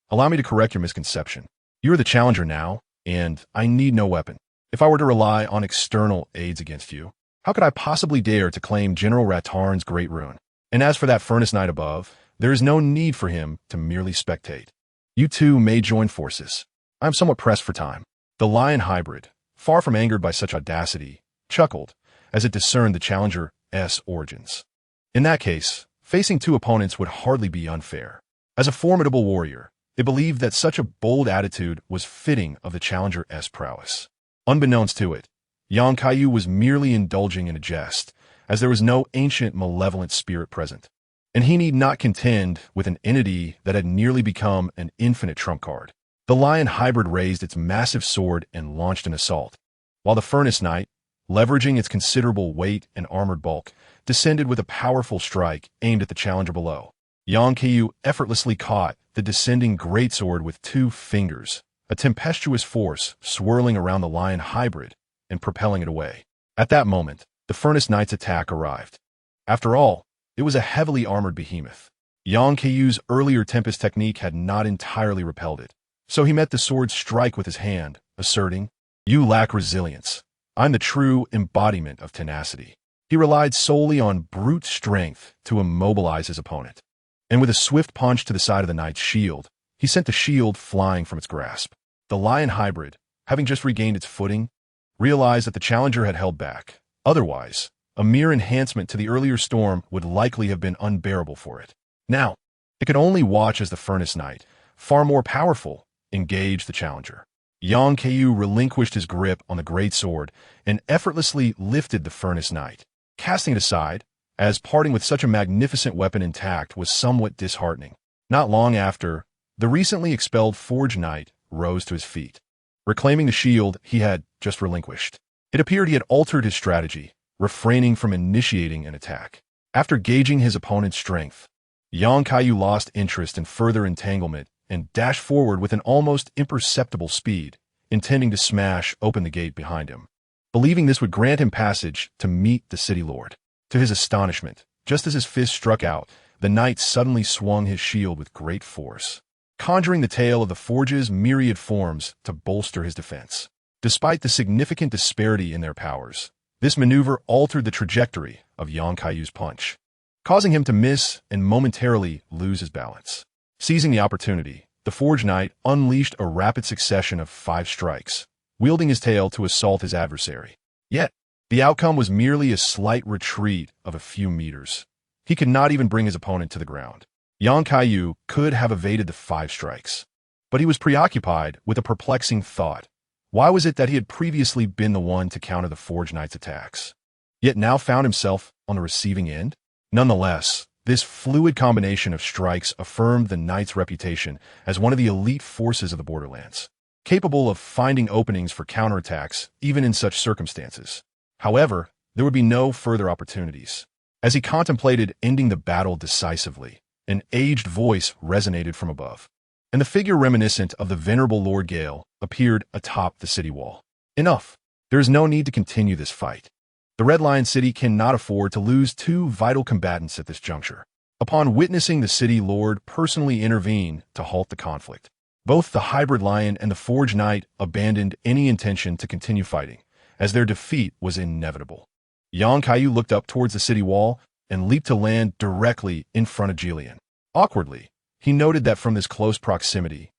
Allow me to correct your misconception. You are the challenger now, and I need no weapon. If I were to rely on external aids against you, how could I possibly dare to claim General Ratarn's great rune? And as for that Furnace Knight above, there is no need for him to merely spectate. You two may join forces. I am somewhat pressed for time." The lion hybrid, far from angered by such audacity, chuckled as it discerned the challenger's origins. In that case, facing two opponents would hardly be unfair. As a formidable warrior, it believed that such a bold attitude was fitting of the challenger's prowess. Unbeknownst to it, Kaiyu was merely indulging in a jest, as there was no ancient malevolent spirit present, and he need not contend with an entity that had nearly become an infinite trump card. The lion hybrid raised its massive sword and launched an assault, while the Furnace Knight, leveraging its considerable weight and armored bulk, descended with a powerful strike aimed at the challenger below. Kaiyu effortlessly caught the descending greatsword with 2 fingers, a tempestuous force swirling around the lion hybrid and propelling it away. At that moment, the Furnace Knight's attack arrived. After all, it was a heavily armored behemoth. Kaiyu's earlier Tempest technique had not entirely repelled it, so he met the sword's strike with his hand, asserting, "You lack resilience. I'm the true embodiment of tenacity." He relied solely on brute strength to immobilize his opponent, and with a swift punch to the side of the knight's shield, he sent the shield flying from its grasp. The lion hybrid, having just regained its footing, realized that the challenger had held back. Otherwise, a mere enhancement to the earlier storm would likely have been unbearable for it. Now, it could only watch as the Furnace Knight, far more powerful, engaged the challenger. Kaiyu relinquished his grip on the greatsword and effortlessly lifted the Furnace Knight. Casting it aside, as parting with such a magnificent weapon intact was somewhat disheartening. Not long after, the recently expelled Forge Knight rose to his feet, reclaiming the shield he had just relinquished. It appeared he had altered his strategy, refraining from initiating an attack. After gauging his opponent's strength, Kaiyu lost interest in further entanglement and dashed forward with an almost imperceptible speed, intending to smash open the gate behind him, believing this would grant him passage to meet the city lord. To his astonishment, just as his fist struck out, the knight suddenly swung his shield with great force, conjuring the tale of the Forge's myriad forms to bolster his defense. Despite the significant disparity in their powers, this maneuver altered the trajectory of Kaiyu's punch, causing him to miss and momentarily lose his balance. Seizing the opportunity, the Forge Knight unleashed a rapid succession of 5 strikes, wielding his tail to assault his adversary. Yet, the outcome was merely a slight retreat of a few meters. He could not even bring his opponent to the ground. Kaiyu could have evaded the 5 strikes, but he was preoccupied with a perplexing thought. Why was it that he had previously been the one to counter the Forge Knight's attacks, yet now found himself on the receiving end. Nonetheless, this fluid combination of strikes affirmed the knight's reputation as one of the elite forces of the Borderlands, capable of finding openings for counterattacks even in such circumstances. However, there would be no further opportunities. As he contemplated ending the battle decisively, an aged voice resonated from above, and the figure reminiscent of the venerable Lord Gale appeared atop the city wall. Enough. There is no need to continue this fight. The Red Lion City cannot afford to lose two vital combatants at this juncture. Upon witnessing the city lord personally intervene to halt the conflict, both the Hybrid Lion and the Forge Knight abandoned any intention to continue fighting, as their defeat was inevitable. Kaiyu looked up towards the city wall and leaped to land directly in front of Jillian. Awkwardly, he noted that from this close proximity,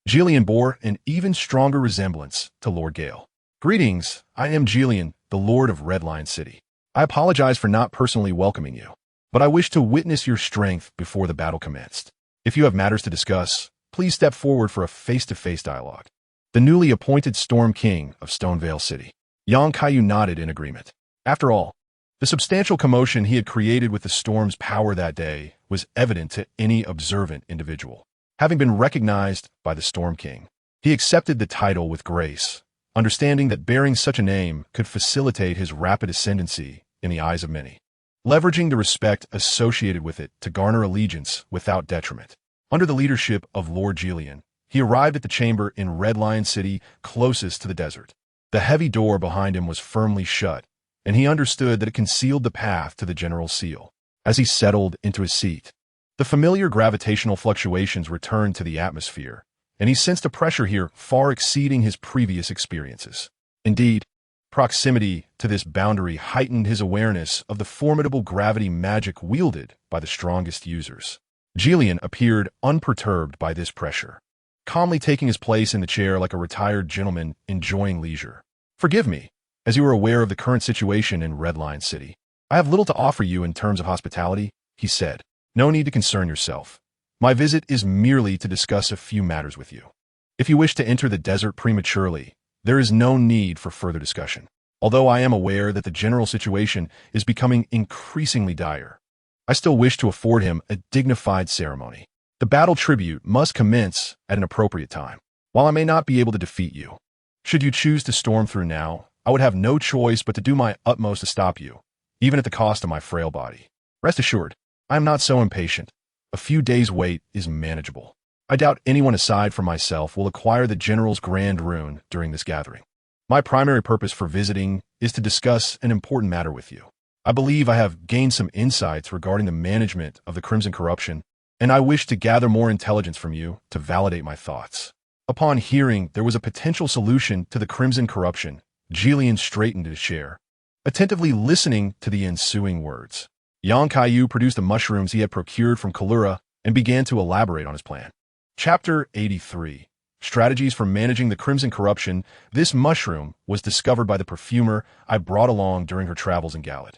Jillian bore an even stronger resemblance to Lord Gale. "Greetings, I am Jillian, the Lord of Red Lion City. I apologize for not personally welcoming you, but I wish to witness your strength before the battle commenced. If you have matters to discuss, please step forward for a face-to-face dialogue." The newly appointed Storm King of Stonevale City. Kaiyu nodded in agreement. After all, the substantial commotion he had created with the storm's power that day was evident to any observant individual. Having been recognized by the Storm King, he accepted the title with grace, understanding that bearing such a name could facilitate his rapid ascendancy in the eyes of many, leveraging the respect associated with it to garner allegiance without detriment. Under the leadership of Lord Jillian, he arrived at the chamber in Red Lion City closest to the desert. The heavy door behind him was firmly shut, and he understood that it concealed the path to the general's seal. As he settled into his seat, the familiar gravitational fluctuations returned to the atmosphere, and he sensed a pressure here far exceeding his previous experiences. Indeed, proximity to this boundary heightened his awareness of the formidable gravity magic wielded by the strongest users. Jillian appeared unperturbed by this pressure, calmly taking his place in the chair like a retired gentleman enjoying leisure. "Forgive me, as you are aware of the current situation in Red Lion City. I have little to offer you in terms of hospitality," he said. "No need to concern yourself. My visit is merely to discuss a few matters with you. If you wish to enter the desert prematurely, there is no need for further discussion. Although I am aware that the general situation is becoming increasingly dire, I still wish to afford him a dignified ceremony. The battle tribute must commence at an appropriate time. While I may not be able to defeat you, should you choose to storm through now, I would have no choice but to do my utmost to stop you, even at the cost of my frail body. Rest assured, I am not so impatient. A few days' wait is manageable. I doubt anyone aside from myself will acquire the General's Grand Rune during this gathering. My primary purpose for visiting is to discuss an important matter with you. I believe I have gained some insights regarding the management of the Crimson Corruption, and I wish to gather more intelligence from you to validate my thoughts." Upon hearing there was a potential solution to the Crimson Corruption, Jillian straightened his chair, attentively listening to the ensuing words. Kaiyu produced the mushrooms he had procured from Kalura and began to elaborate on his plan. Chapter 83. Strategies for Managing the Crimson Corruption. This mushroom was discovered by the perfumer I brought along during her travels in Galad.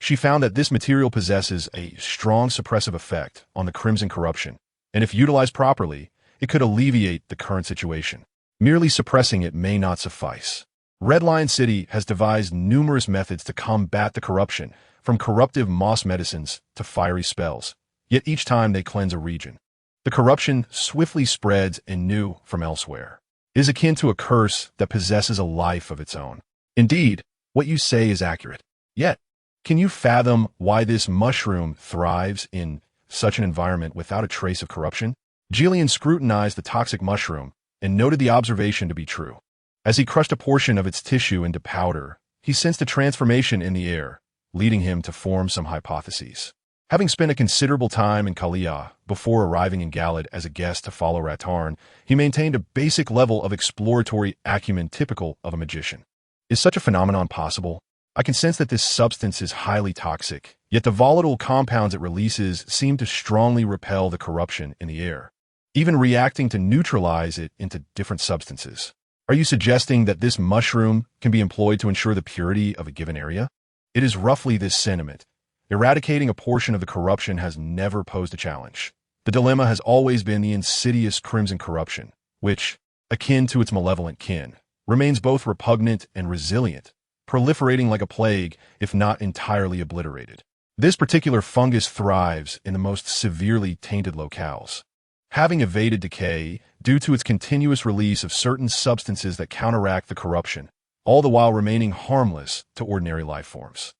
She found that this material possesses a strong suppressive effect on the Crimson Corruption, and if utilized properly, it could alleviate the current situation. Merely suppressing it may not suffice. Red Lion City has devised numerous methods to combat the corruption, from corruptive moss medicines to fiery spells, yet each time they cleanse a region, the corruption swiftly spreads anew from elsewhere. It is akin to a curse that possesses a life of its own. Indeed, what you say is accurate. Yet, can you fathom why this mushroom thrives in such an environment without a trace of corruption? Jillian scrutinized the toxic mushroom and noted the observation to be true. As he crushed a portion of its tissue into powder, he sensed a transformation in the air, leading him to form some hypotheses. Having spent a considerable time in Kalia before arriving in Galad as a guest to follow Ratarn, he maintained a basic level of exploratory acumen typical of a magician. Is such a phenomenon possible? I can sense that this substance is highly toxic, yet the volatile compounds it releases seem to strongly repel the corruption in the air, even reacting to neutralize it into different substances. Are you suggesting that this mushroom can be employed to ensure the purity of a given area? It is roughly this sentiment. Eradicating a portion of the corruption has never posed a challenge. The dilemma has always been the insidious Crimson Corruption, which, akin to its malevolent kin, remains both repugnant and resilient, proliferating like a plague if not entirely obliterated. This particular fungus thrives in the most severely tainted locales, having evaded decay due to its continuous release of certain substances that counteract the corruption, all the while remaining harmless to ordinary life forms.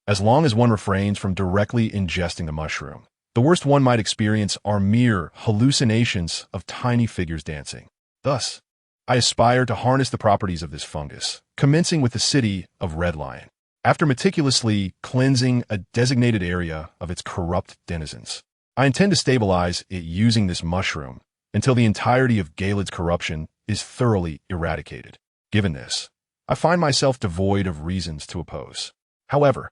As long as one refrains from directly ingesting the mushroom, the worst one might experience are mere hallucinations of tiny figures dancing. Thus, I aspire to harness the properties of this fungus, commencing with the city of Red Lion, after meticulously cleansing a designated area of its corrupt denizens. I intend to stabilize it using this mushroom until the entirety of Gaeled's corruption is thoroughly eradicated. Given this, I find myself devoid of reasons to oppose. However,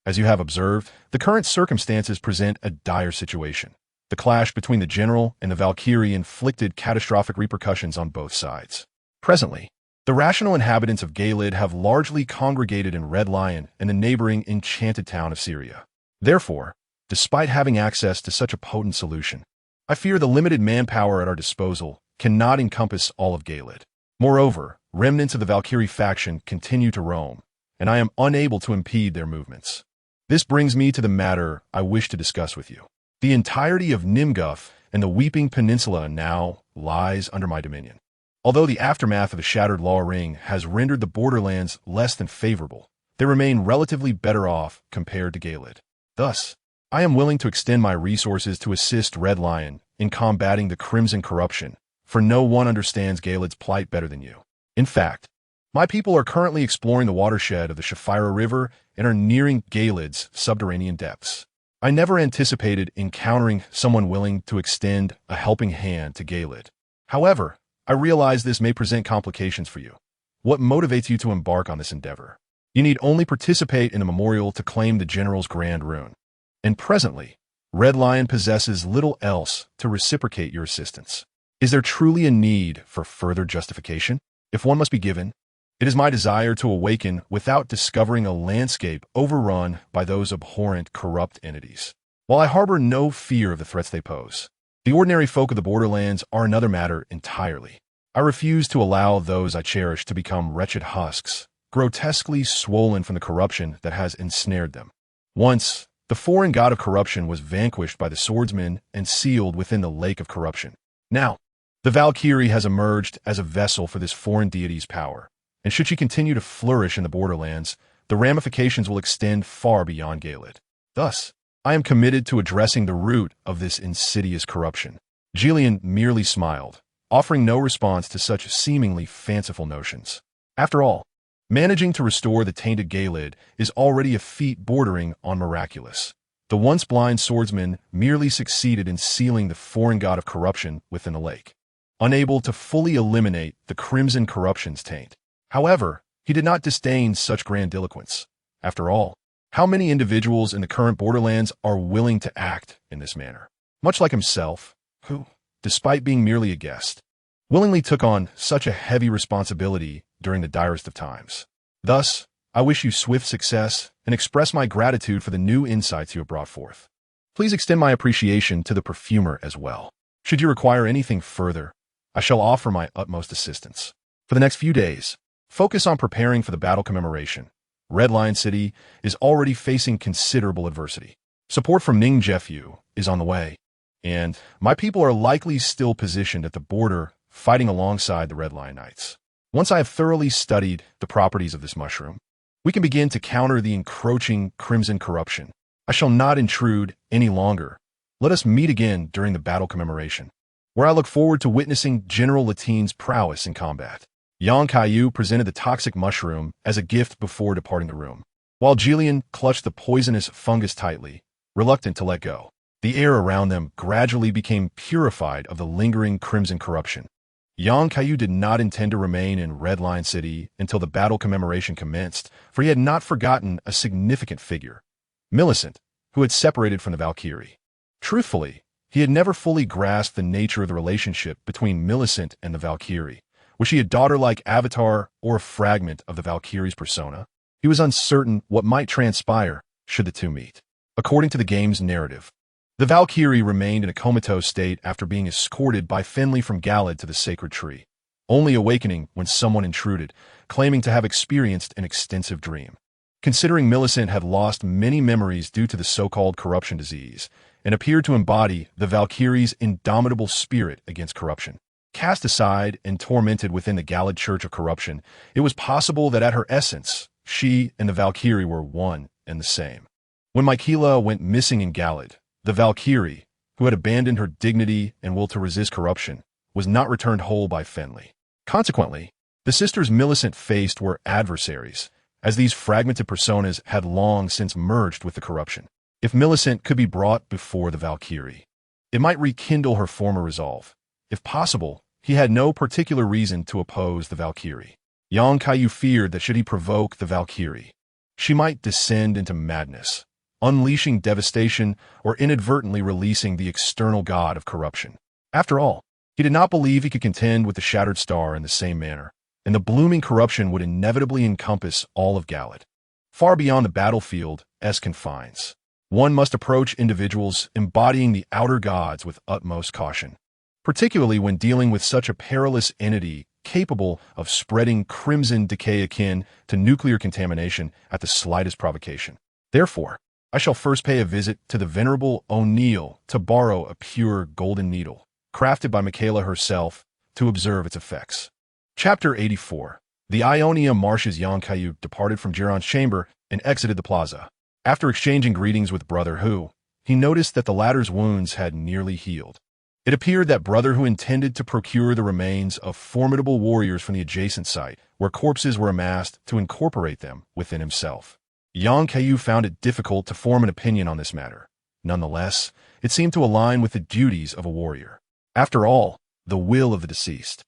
as you have observed, the current circumstances present a dire situation. The clash between the general and the Valkyrie inflicted catastrophic repercussions on both sides. Presently, the rational inhabitants of Gaeled have largely congregated in Red Lion and the neighboring enchanted town of Syria. Therefore, despite having access to such a potent solution, I fear the limited manpower at our disposal cannot encompass all of Gaeled. Moreover, remnants of the Valkyrie faction continue to roam, and I am unable to impede their movements. This brings me to the matter I wish to discuss with you. The entirety of Nimguf and the Weeping Peninsula now lies under my dominion. Although the aftermath of the Shattered Law Ring has rendered the borderlands less than favorable, they remain relatively better off compared to Gaeled. Thus, I am willing to extend my resources to assist Red Lion in combating the Crimson corruption, for no one understands Gaeled's plight better than you. In fact, my people are currently exploring the watershed of the Shafira River and are nearing Gaeled's subterranean depths. I never anticipated encountering someone willing to extend a helping hand to Gaeled. However, I realize this may present complications for you. What motivates you to embark on this endeavor? You need only participate in a memorial to claim the general's grand rune. And presently, Red Lion possesses little else to reciprocate your assistance. Is there truly a need for further justification? If one must be given, it is my desire to awaken without discovering a landscape overrun by those abhorrent, corrupt entities. While I harbor no fear of the threats they pose, the ordinary folk of the borderlands are another matter entirely. I refuse to allow those I cherish to become wretched husks, grotesquely swollen from the corruption that has ensnared them. Once, the foreign god of corruption was vanquished by the swordsman and sealed within the lake of corruption. Now, the Valkyrie has emerged as a vessel for this foreign deity's power, and should she continue to flourish in the borderlands, the ramifications will extend far beyond Gaeled. Thus, I am committed to addressing the root of this insidious corruption. Jillian merely smiled, offering no response to such seemingly fanciful notions. After all, managing to restore the tainted Gaeled is already a feat bordering on miraculous. The once blind swordsman merely succeeded in sealing the foreign god of corruption within the lake, unable to fully eliminate the crimson corruption's taint. However, he did not disdain such grandiloquence. After all, how many individuals in the current borderlands are willing to act in this manner? Much like himself, who, despite being merely a guest, willingly took on such a heavy responsibility during the direst of times. Thus, I wish you swift success and express my gratitude for the new insights you have brought forth. Please extend my appreciation to the perfumer as well. Should you require anything further, I shall offer my utmost assistance. For the next few days, focus on preparing for the battle commemoration. Red Lion City is already facing considerable adversity. Support from Ning Jeffu is on the way, and my people are likely still positioned at the border fighting alongside the Red Lion Knights. Once I have thoroughly studied the properties of this mushroom, we can begin to counter the encroaching crimson corruption. I shall not intrude any longer. Let us meet again during the battle commemoration, where I look forward to witnessing General Latine's prowess in combat. Yang Kaiyu presented the toxic mushroom as a gift before departing the room, while Jillian clutched the poisonous fungus tightly, reluctant to let go. The air around them gradually became purified of the lingering crimson corruption. Yang Kaiyu did not intend to remain in Red Lion City until the battle commemoration commenced, for he had not forgotten a significant figure, Millicent, who had separated from the Valkyrie. Truthfully, he had never fully grasped the nature of the relationship between Millicent and the Valkyrie. Was she a daughter-like avatar or a fragment of the Valkyrie's persona? He was uncertain what might transpire should the two meet. According to the game's narrative, the Valkyrie remained in a comatose state after being escorted by Finley from Gaeled to the sacred tree, only awakening when someone intruded, claiming to have experienced an extensive dream. Considering Millicent had lost many memories due to the so-called corruption disease, and appeared to embody the Valkyrie's indomitable spirit against corruption. Cast aside and tormented within the Galad Church of Corruption, it was possible that at her essence, she and the Valkyrie were one and the same. When Michaela went missing in Galad, the Valkyrie, who had abandoned her dignity and will to resist corruption, was not returned whole by Fenley. Consequently, the sisters Millicent faced were adversaries, as these fragmented personas had long since merged with the corruption. If Millicent could be brought before the Valkyrie, it might rekindle her former resolve. If possible, he had no particular reason to oppose the Valkyrie. Young Kaiyu feared that should he provoke the Valkyrie, she might descend into madness, unleashing devastation or inadvertently releasing the external god of corruption. After all, he did not believe he could contend with the Shattered Star in the same manner, and the blooming corruption would inevitably encompass all of Galad. Far beyond the battlefield's confines, one must approach individuals embodying the outer gods with utmost caution, particularly when dealing with such a perilous entity capable of spreading crimson decay akin to nuclear contamination at the slightest provocation. Therefore, I shall first pay a visit to the venerable O'Neill to borrow a pure golden needle, crafted by Michaela herself, to observe its effects. Chapter 84. The Ionia Marshes. Young Kaiyu departed from Jiron's chamber and exited the plaza. After exchanging greetings with Brother Hu, he noticed that the latter's wounds had nearly healed. It appeared that Brother Hu intended to procure the remains of formidable warriors from the adjacent site, where corpses were amassed, to incorporate them within himself. Yang Kaiyu found it difficult to form an opinion on this matter. Nonetheless, it seemed to align with the duties of a warrior. After all, the will of the deceased,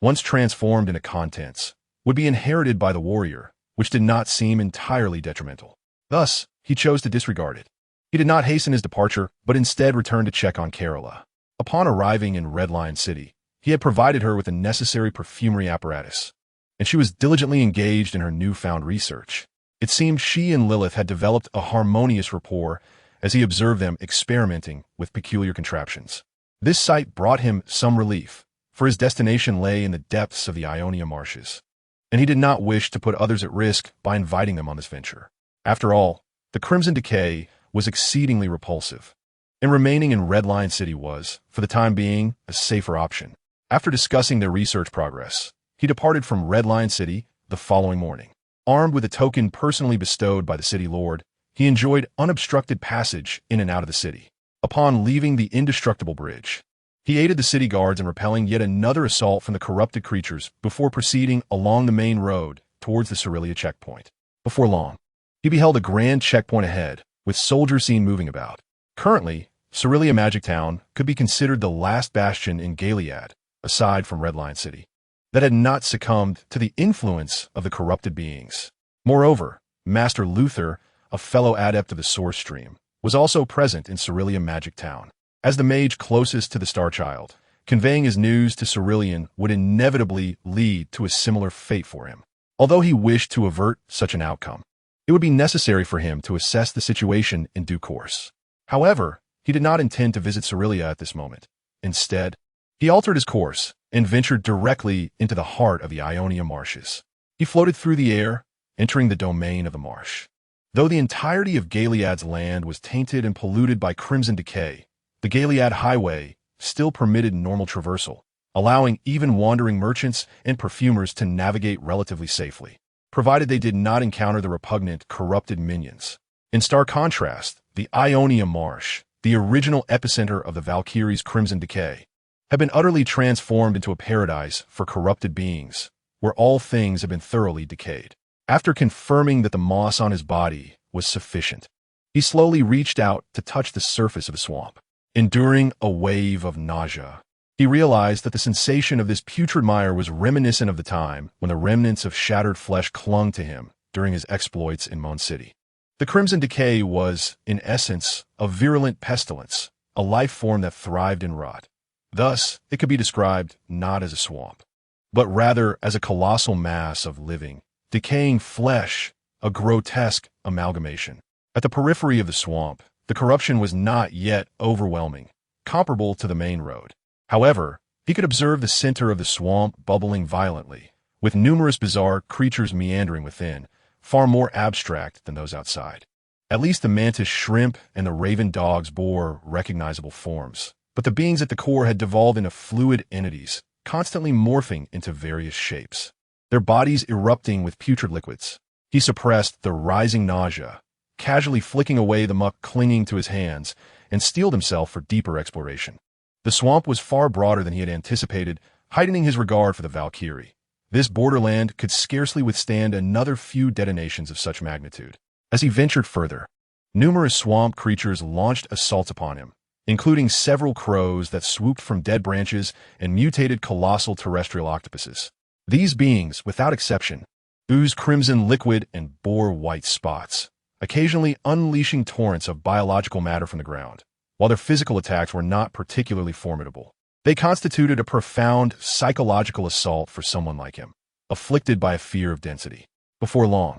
once transformed into contents, would be inherited by the warrior, which did not seem entirely detrimental. Thus, he chose to disregard it. He did not hasten his departure, but instead returned to check on Carola. Upon arriving in Red Lion City, he had provided her with the necessary perfumery apparatus, and she was diligently engaged in her newfound research. It seemed she and Lilith had developed a harmonious rapport as he observed them experimenting with peculiar contraptions. This sight brought him some relief, for his destination lay in the depths of the Ionia Marshes, and he did not wish to put others at risk by inviting them on this venture. After all, the Crimson Decay was exceedingly repulsive, and remaining in Red Lion City was, for the time being, a safer option. After discussing their research progress, he departed from Red Lion City the following morning. Armed with a token personally bestowed by the city lord, he enjoyed unobstructed passage in and out of the city. Upon leaving the indestructible bridge, he aided the city guards in repelling yet another assault from the corrupted creatures before proceeding along the main road towards the Cerelia checkpoint. Before long, he beheld a grand checkpoint ahead, with soldiers seen moving about. Currently, Cerelia Magic Town could be considered the last bastion in Gilead, aside from Red Lion City, that had not succumbed to the influence of the corrupted beings. Moreover, Master Luther, a fellow adept of the Source Stream, was also present in Cerelia Magic Town. As the mage closest to the Star Child, conveying his news to Cerulean would inevitably lead to a similar fate for him. Although he wished to avert such an outcome, it would be necessary for him to assess the situation in due course. However, he did not intend to visit Cerelia at this moment. Instead, he altered his course and ventured directly into the heart of the Ionia Marshes. He floated through the air, entering the domain of the marsh. Though the entirety of Gilead's land was tainted and polluted by crimson decay, the Gilead Highway still permitted normal traversal, allowing even wandering merchants and perfumers to navigate relatively safely, provided they did not encounter the repugnant, corrupted minions. In stark contrast, the Ionia Marsh, the original epicenter of the Valkyrie's crimson decay, had been utterly transformed into a paradise for corrupted beings, where all things had been thoroughly decayed. After confirming that the moss on his body was sufficient, he slowly reached out to touch the surface of the swamp. Enduring a wave of nausea, he realized that the sensation of this putrid mire was reminiscent of the time when the remnants of shattered flesh clung to him during his exploits in Moon City. The Crimson Decay was, in essence, a virulent pestilence, a life form that thrived in rot. Thus, it could be described not as a swamp, but rather as a colossal mass of living, decaying flesh, a grotesque amalgamation. At the periphery of the swamp, the corruption was not yet overwhelming, comparable to the main road. However, he could observe the center of the swamp bubbling violently, with numerous bizarre creatures meandering within, far more abstract than those outside. At least the mantis shrimp and the raven dogs bore recognizable forms, but the beings at the core had devolved into fluid entities, constantly morphing into various shapes, their bodies erupting with putrid liquids. He suppressed the rising nausea, casually flicking away the muck clinging to his hands, and steeled himself for deeper exploration. The swamp was far broader than he had anticipated, heightening his regard for the Valkyrie. This borderland could scarcely withstand another few detonations of such magnitude. As he ventured further, numerous swamp creatures launched assaults upon him, including several crows that swooped from dead branches and mutated colossal terrestrial octopuses. These beings, without exception, oozed crimson liquid and bore white spots, occasionally unleashing torrents of biological matter from the ground. While their physical attacks were not particularly formidable, they constituted a profound psychological assault for someone like him, afflicted by a fear of density. Before long,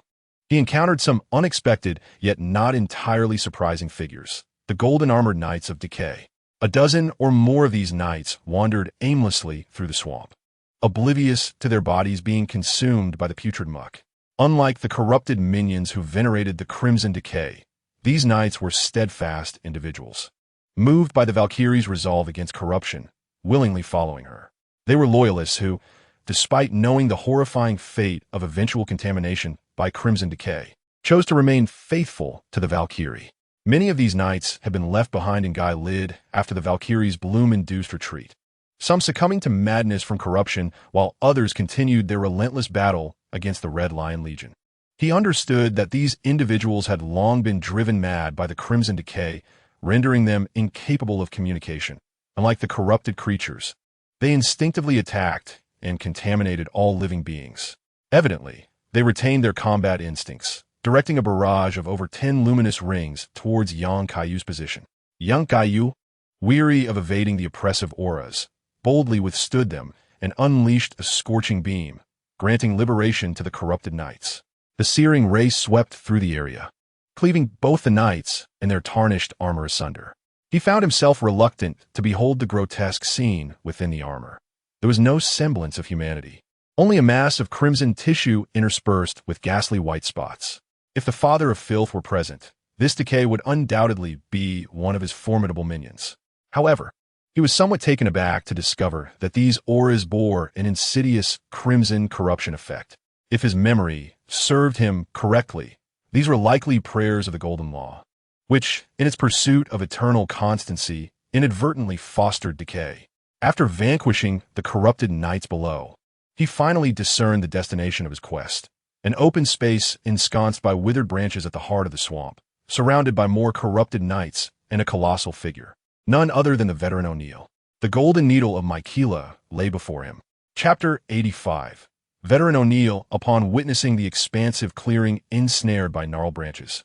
he encountered some unexpected yet not entirely surprising figures, the golden armored knights of decay. A dozen or more of these knights wandered aimlessly through the swamp, oblivious to their bodies being consumed by the putrid muck. Unlike the corrupted minions who venerated the crimson decay, these knights were steadfast individuals, moved by the Valkyrie's resolve against corruption, willingly following her. They were loyalists who, despite knowing the horrifying fate of eventual contamination by crimson decay, chose to remain faithful to the Valkyrie. Many of these knights had been left behind in Guy Lid after the Valkyrie's bloom-induced retreat, some succumbing to madness from corruption while others continued their relentless battle against the Red Lion Legion. He understood that these individuals had long been driven mad by the crimson decay, rendering them incapable of communication. Unlike the corrupted creatures, they instinctively attacked and contaminated all living beings. Evidently, they retained their combat instincts, directing a barrage of over 10 luminous rings towards young Kaiyu's position. Young Kaiyu, weary of evading the oppressive auras, boldly withstood them and unleashed a scorching beam, granting liberation to the corrupted knights. The searing ray swept through the area, cleaving both the knights and their tarnished armor asunder. He found himself reluctant to behold the grotesque scene within the armor. There was no semblance of humanity, only a mass of crimson tissue interspersed with ghastly white spots. If the father of filth were present, this decay would undoubtedly be one of his formidable minions. However, he was somewhat taken aback to discover that these auras bore an insidious crimson corruption effect. If his memory served him correctly, these were likely prayers of the Golden Law, which, in its pursuit of eternal constancy, inadvertently fostered decay. After vanquishing the corrupted knights below, he finally discerned the destination of his quest, an open space ensconced by withered branches at the heart of the swamp, surrounded by more corrupted knights and a colossal figure, none other than the veteran O'Neill. The golden needle of Mykeela lay before him. Chapter 85. Veteran O'Neill, upon witnessing the expansive clearing ensnared by gnarled branches,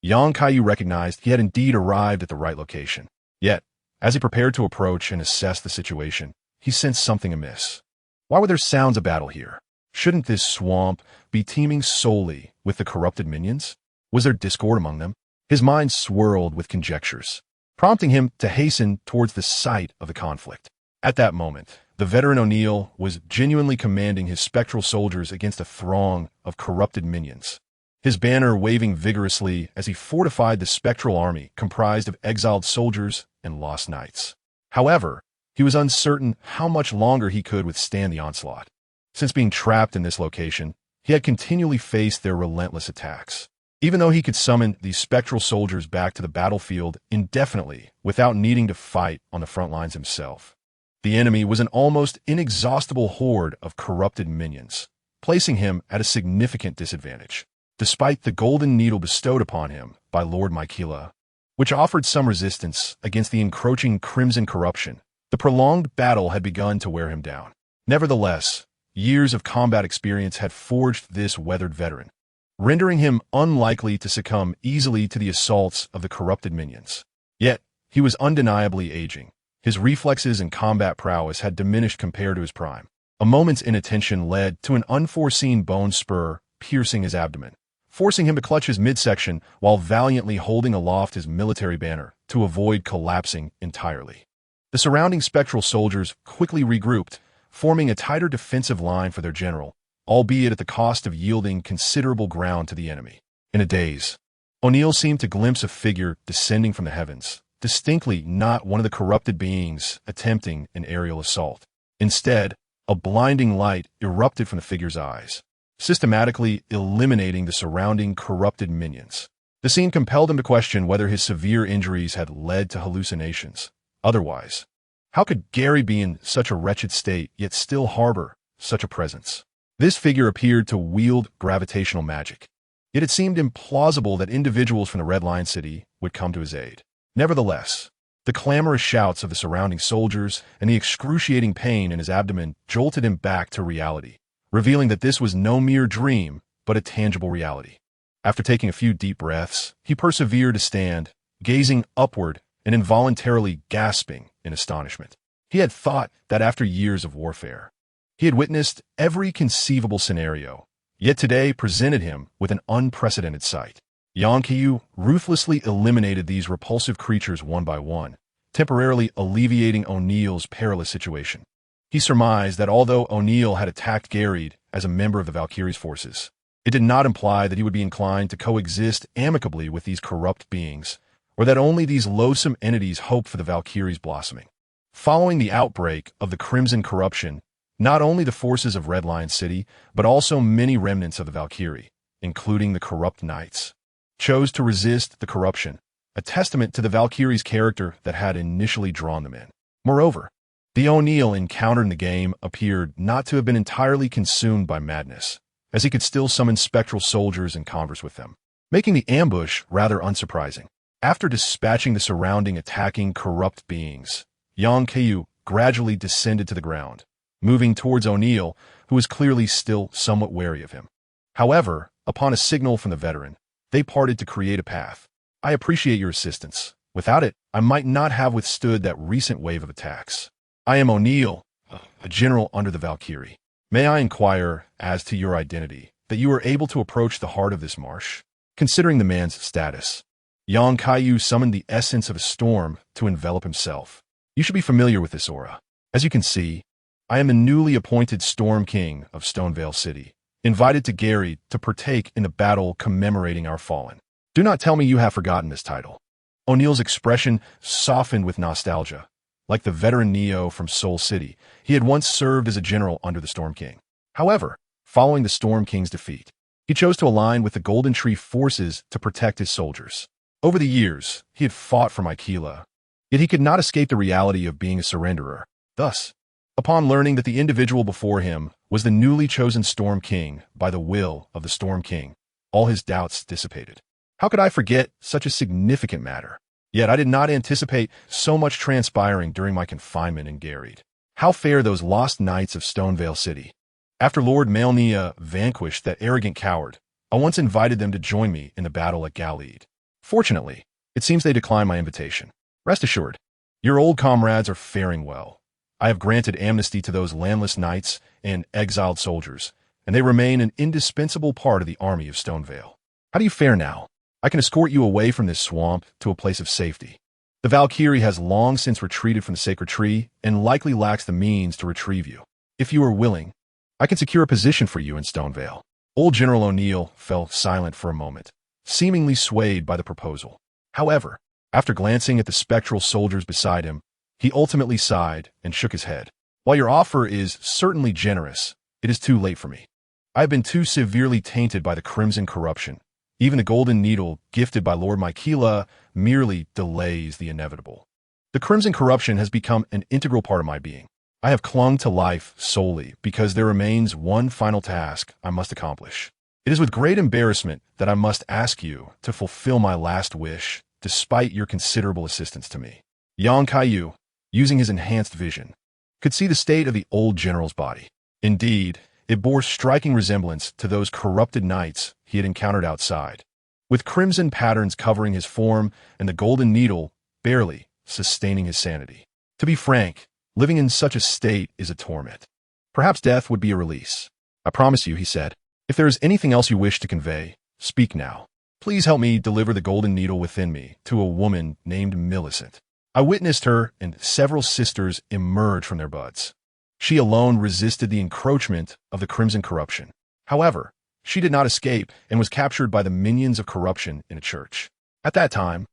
Yang Kaiyu recognized he had indeed arrived at the right location. Yet, as he prepared to approach and assess the situation, he sensed something amiss. Why were there sounds of battle here? Shouldn't this swamp be teeming solely with the corrupted minions? Was there discord among them? His mind swirled with conjectures, prompting him to hasten towards the site of the conflict. At that moment, the veteran O'Neill was genuinely commanding his spectral soldiers against a throng of corrupted minions, his banner waving vigorously as he fortified the spectral army comprised of exiled soldiers and lost knights. However, he was uncertain how much longer he could withstand the onslaught. Since being trapped in this location, he had continually faced their relentless attacks. Even though he could summon these spectral soldiers back to the battlefield indefinitely without needing to fight on the front lines himself, the enemy was an almost inexhaustible horde of corrupted minions, placing him at a significant disadvantage. Despite the golden needle bestowed upon him by Lord Mykeela, which offered some resistance against the encroaching crimson corruption, the prolonged battle had begun to wear him down. Nevertheless, years of combat experience had forged this weathered veteran, rendering him unlikely to succumb easily to the assaults of the corrupted minions. Yet, he was undeniably aging. His reflexes and combat prowess had diminished compared to his prime. A moment's inattention led to an unforeseen bone spur piercing his abdomen, forcing him to clutch his midsection while valiantly holding aloft his military banner to avoid collapsing entirely. The surrounding spectral soldiers quickly regrouped, forming a tighter defensive line for their general, albeit at the cost of yielding considerable ground to the enemy. In a daze, O'Neill seemed to glimpse a figure descending from the heavens, distinctly not one of the corrupted beings attempting an aerial assault. Instead, a blinding light erupted from the figure's eyes, systematically eliminating the surrounding corrupted minions. The scene compelled him to question whether his severe injuries had led to hallucinations. Otherwise, how could Gary be in such a wretched state yet still harbor such a presence? This figure appeared to wield gravitational magic. Yet it seemed implausible that individuals from the Red Lion City would come to his aid. Nevertheless, the clamorous shouts of the surrounding soldiers and the excruciating pain in his abdomen jolted him back to reality, revealing that this was no mere dream, but a tangible reality. After taking a few deep breaths, he persevered to stand, gazing upward and involuntarily gasping in astonishment. He had thought that after years of warfare, he had witnessed every conceivable scenario, yet today presented him with an unprecedented sight. Kaiyu ruthlessly eliminated these repulsive creatures one by one, temporarily alleviating O'Neill's perilous situation. He surmised that although O'Neill had attacked Gary as a member of the Valkyrie's forces, it did not imply that he would be inclined to coexist amicably with these corrupt beings, or that only these loathsome entities hoped for the Valkyrie's blossoming. Following the outbreak of the Crimson Corruption, not only the forces of Red Lion City, but also many remnants of the Valkyrie, including the corrupt knights, chose to resist the corruption, a testament to the Valkyrie's character that had initially drawn them in. Moreover, the O'Neill encountered in the game appeared not to have been entirely consumed by madness, as he could still summon spectral soldiers and converse with them, making the ambush rather unsurprising. After dispatching the surrounding attacking corrupt beings, Kaiyu gradually descended to the ground, moving towards O'Neill, who was clearly still somewhat wary of him. However, upon a signal from the veteran, they parted to create a path. I appreciate your assistance. Without it, I might not have withstood that recent wave of attacks. I am O'Neill, a general under the Valkyrie. May I inquire as to your identity, that you were able to approach the heart of this marsh? Considering the man's status, Kaiyu summoned the essence of a storm to envelop himself. You should be familiar with this aura. As you can see, I am the newly appointed Storm King of Stonevale City, invited to Gary to partake in the battle commemorating our fallen. Do not tell me you have forgotten this title. O'Neill's expression softened with nostalgia. Like the veteran Neo from Soul City, he had once served as a general under the Storm King. However, following the Storm King's defeat, he chose to align with the Golden Tree forces to protect his soldiers. Over the years, he had fought for Mykeela, yet he could not escape the reality of being a surrenderer. Thus, upon learning that the individual before him was the newly chosen Storm King by the will of the Storm King, all his doubts dissipated. How could I forget such a significant matter? Yet I did not anticipate so much transpiring during my confinement in Gary. How fare those lost knights of Stonevale City? After Lord Malnia vanquished that arrogant coward, I once invited them to join me in the battle at Galeed. Fortunately, it seems they declined my invitation. Rest assured, your old comrades are faring well. I have granted amnesty to those landless knights and exiled soldiers, and they remain an indispensable part of the army of Stonevale. How do you fare now? I can escort you away from this swamp to a place of safety. The Valkyrie has long since retreated from the sacred tree and likely lacks the means to retrieve you. If you are willing, I can secure a position for you in Stonevale. Old General O'Neill fell silent for a moment, seemingly swayed by the proposal. However, after glancing at the spectral soldiers beside him, he ultimately sighed and shook his head. While your offer is certainly generous, it is too late for me. I have been too severely tainted by the Crimson Corruption. Even the golden needle gifted by Lord Mykeela merely delays the inevitable. The Crimson Corruption has become an integral part of my being. I have clung to life solely because there remains one final task I must accomplish. It is with great embarrassment that I must ask you to fulfill my last wish, despite your considerable assistance to me. Kaiyu, using his enhanced vision, could see the state of the old general's body. Indeed, it bore striking resemblance to those corrupted knights he had encountered outside, with crimson patterns covering his form and the golden needle barely sustaining his sanity. To be frank, living in such a state is a torment. Perhaps death would be a release. I promise you, he said. If there is anything else you wish to convey, speak now. Please help me deliver the golden needle within me to a woman named Millicent. I witnessed her and several sisters emerge from their buds. She alone resisted the encroachment of the crimson corruption. However, she did not escape and was captured by the minions of corruption in a church. At that time,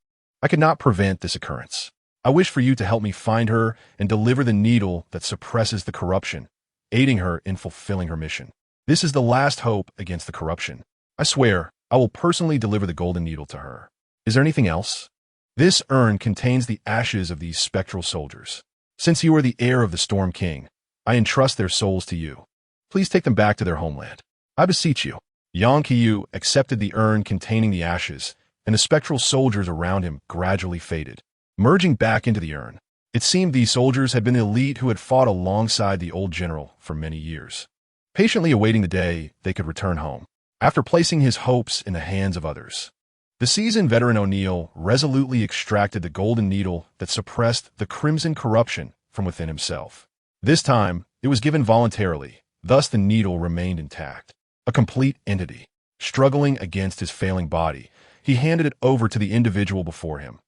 I could not prevent this occurrence. I wish for you to help me find her and deliver the needle that suppresses the corruption, aiding her in fulfilling her mission. This is the last hope against the corruption. I swear, I will personally deliver the golden needle to her. Is there anything else? This urn contains the ashes of these spectral soldiers. Since you are the heir of the Storm King, I entrust their souls to you. Please take them back to their homeland. I beseech you. Kaiyu accepted the urn containing the ashes, and the spectral soldiers around him gradually faded, merging back into the urn. It seemed these soldiers had been the elite who had fought alongside the old general for many years, patiently awaiting the day they could return home. After placing his hopes in the hands of others, the seasoned veteran O'Neill resolutely extracted the golden needle that suppressed the crimson corruption from within himself. This time, it was given voluntarily, thus the needle remained intact. A complete entity. Struggling against his failing body, he handed it over to the individual before him,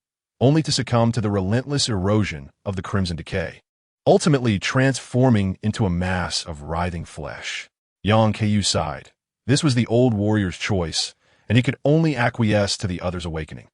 only to succumb to the relentless erosion of the crimson decay, ultimately transforming into a mass of writhing flesh. Kaiyu sighed. This was the old warrior's choice, and he could only acquiesce to the other's awakening.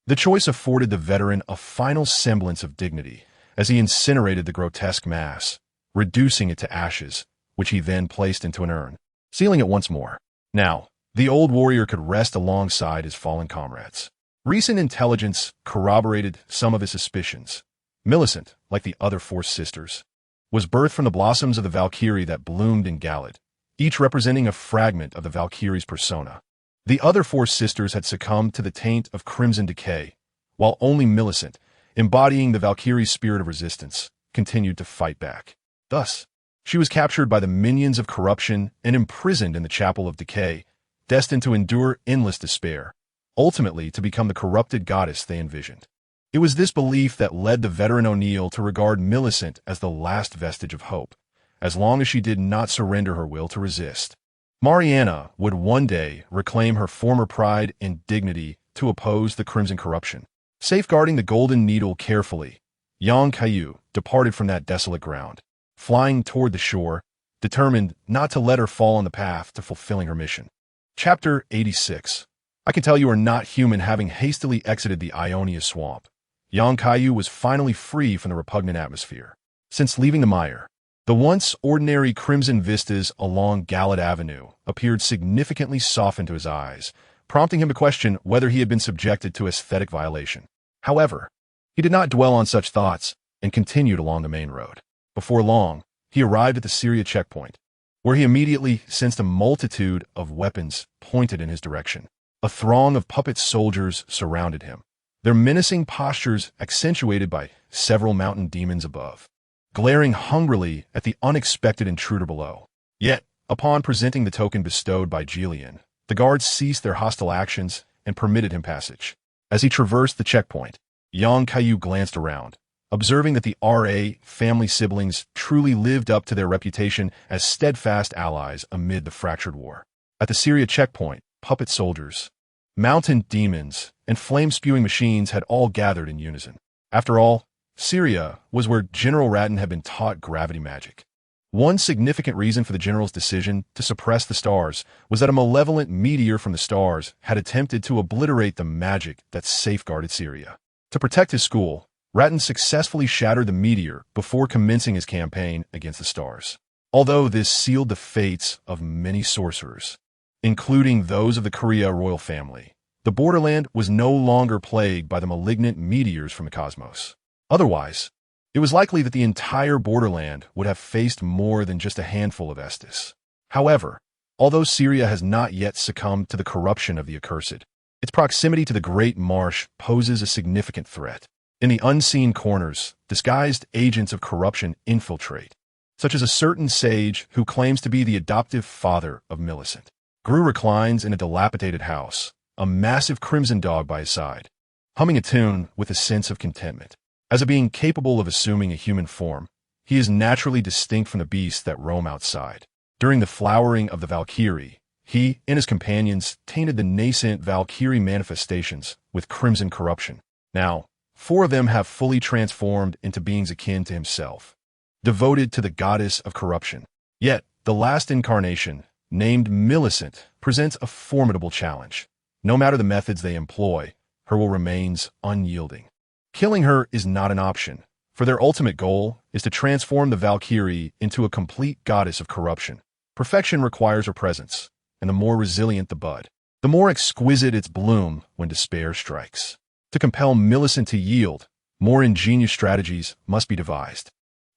The choice afforded the veteran a final semblance of dignity as he incinerated the grotesque mass, reducing it to ashes, which he then placed into an urn, sealing it once more. Now, the old warrior could rest alongside his fallen comrades. Recent intelligence corroborated some of his suspicions. Millicent, like the other four sisters, was birthed from the blossoms of the Valkyrie that bloomed in Galad, each representing a fragment of the Valkyrie's persona. The other four sisters had succumbed to the taint of crimson decay, while only Millicent, embodying the Valkyrie's spirit of resistance, continued to fight back. Thus, she was captured by the minions of corruption and imprisoned in the Chapel of Decay, destined to endure endless despair, ultimately to become the corrupted goddess they envisioned. It was this belief that led the veteran O'Neill to regard Millicent as the last vestige of hope, as long as she did not surrender her will to resist. Mariana would one day reclaim her former pride and dignity to oppose the crimson corruption. Safeguarding the golden needle carefully, Kaiyu departed from that desolate ground, flying toward the shore, determined not to let her fall on the path to fulfilling her mission. Chapter 86. I can tell you are not human, having hastily exited the Ionia swamp. Kaiyu was finally free from the repugnant atmosphere. Since leaving the mire, the once ordinary crimson vistas along Galad Avenue appeared significantly softened to his eyes, prompting him to question whether he had been subjected to aesthetic violation. However, he did not dwell on such thoughts and continued along the main road. Before long, he arrived at the Syria checkpoint, where he immediately sensed a multitude of weapons pointed in his direction. A throng of puppet soldiers surrounded him, their menacing postures accentuated by several mountain demons above, glaring hungrily at the unexpected intruder below. Yet, upon presenting the token bestowed by Jillian, the guards ceased their hostile actions and permitted him passage. As he traversed the checkpoint, Kaiyu glanced around, observing that the RA family siblings truly lived up to their reputation as steadfast allies amid the fractured war. At the Syria checkpoint, puppet soldiers, mountain demons, and flame-spewing machines had all gathered in unison. After all, Syria was where General Ratton had been taught gravity magic. One significant reason for the general's decision to suppress the stars was that a malevolent meteor from the stars had attempted to obliterate the magic that safeguarded Syria. To protect his school, Ratton successfully shattered the meteor before commencing his campaign against the stars. Although this sealed the fates of many sorcerers, including those of the Korea royal family, the borderland was no longer plagued by the malignant meteors from the cosmos. Otherwise, it was likely that the entire borderland would have faced more than just a handful of Estus. However, although Syria has not yet succumbed to the corruption of the accursed, its proximity to the Great Marsh poses a significant threat. In the unseen corners, disguised agents of corruption infiltrate, such as a certain sage who claims to be the adoptive father of Millicent. Gru reclines in a dilapidated house, a massive crimson dog by his side, humming a tune with a sense of contentment. As a being capable of assuming a human form, he is naturally distinct from the beasts that roam outside. During the flowering of the Valkyrie, he and his companions tainted the nascent Valkyrie manifestations with crimson corruption. Now, 4 of them have fully transformed into beings akin to himself. devoted to the goddess of corruption. Yet, the last incarnation, named Millicent, presents a formidable challenge. No matter the methods they employ, her will remains unyielding. Killing her is not an option, for their ultimate goal is to transform the Valkyrie into a complete goddess of corruption. Perfection requires her presence, and the more resilient the bud, the more exquisite its bloom when despair strikes. To compel Millicent to yield, more ingenious strategies must be devised.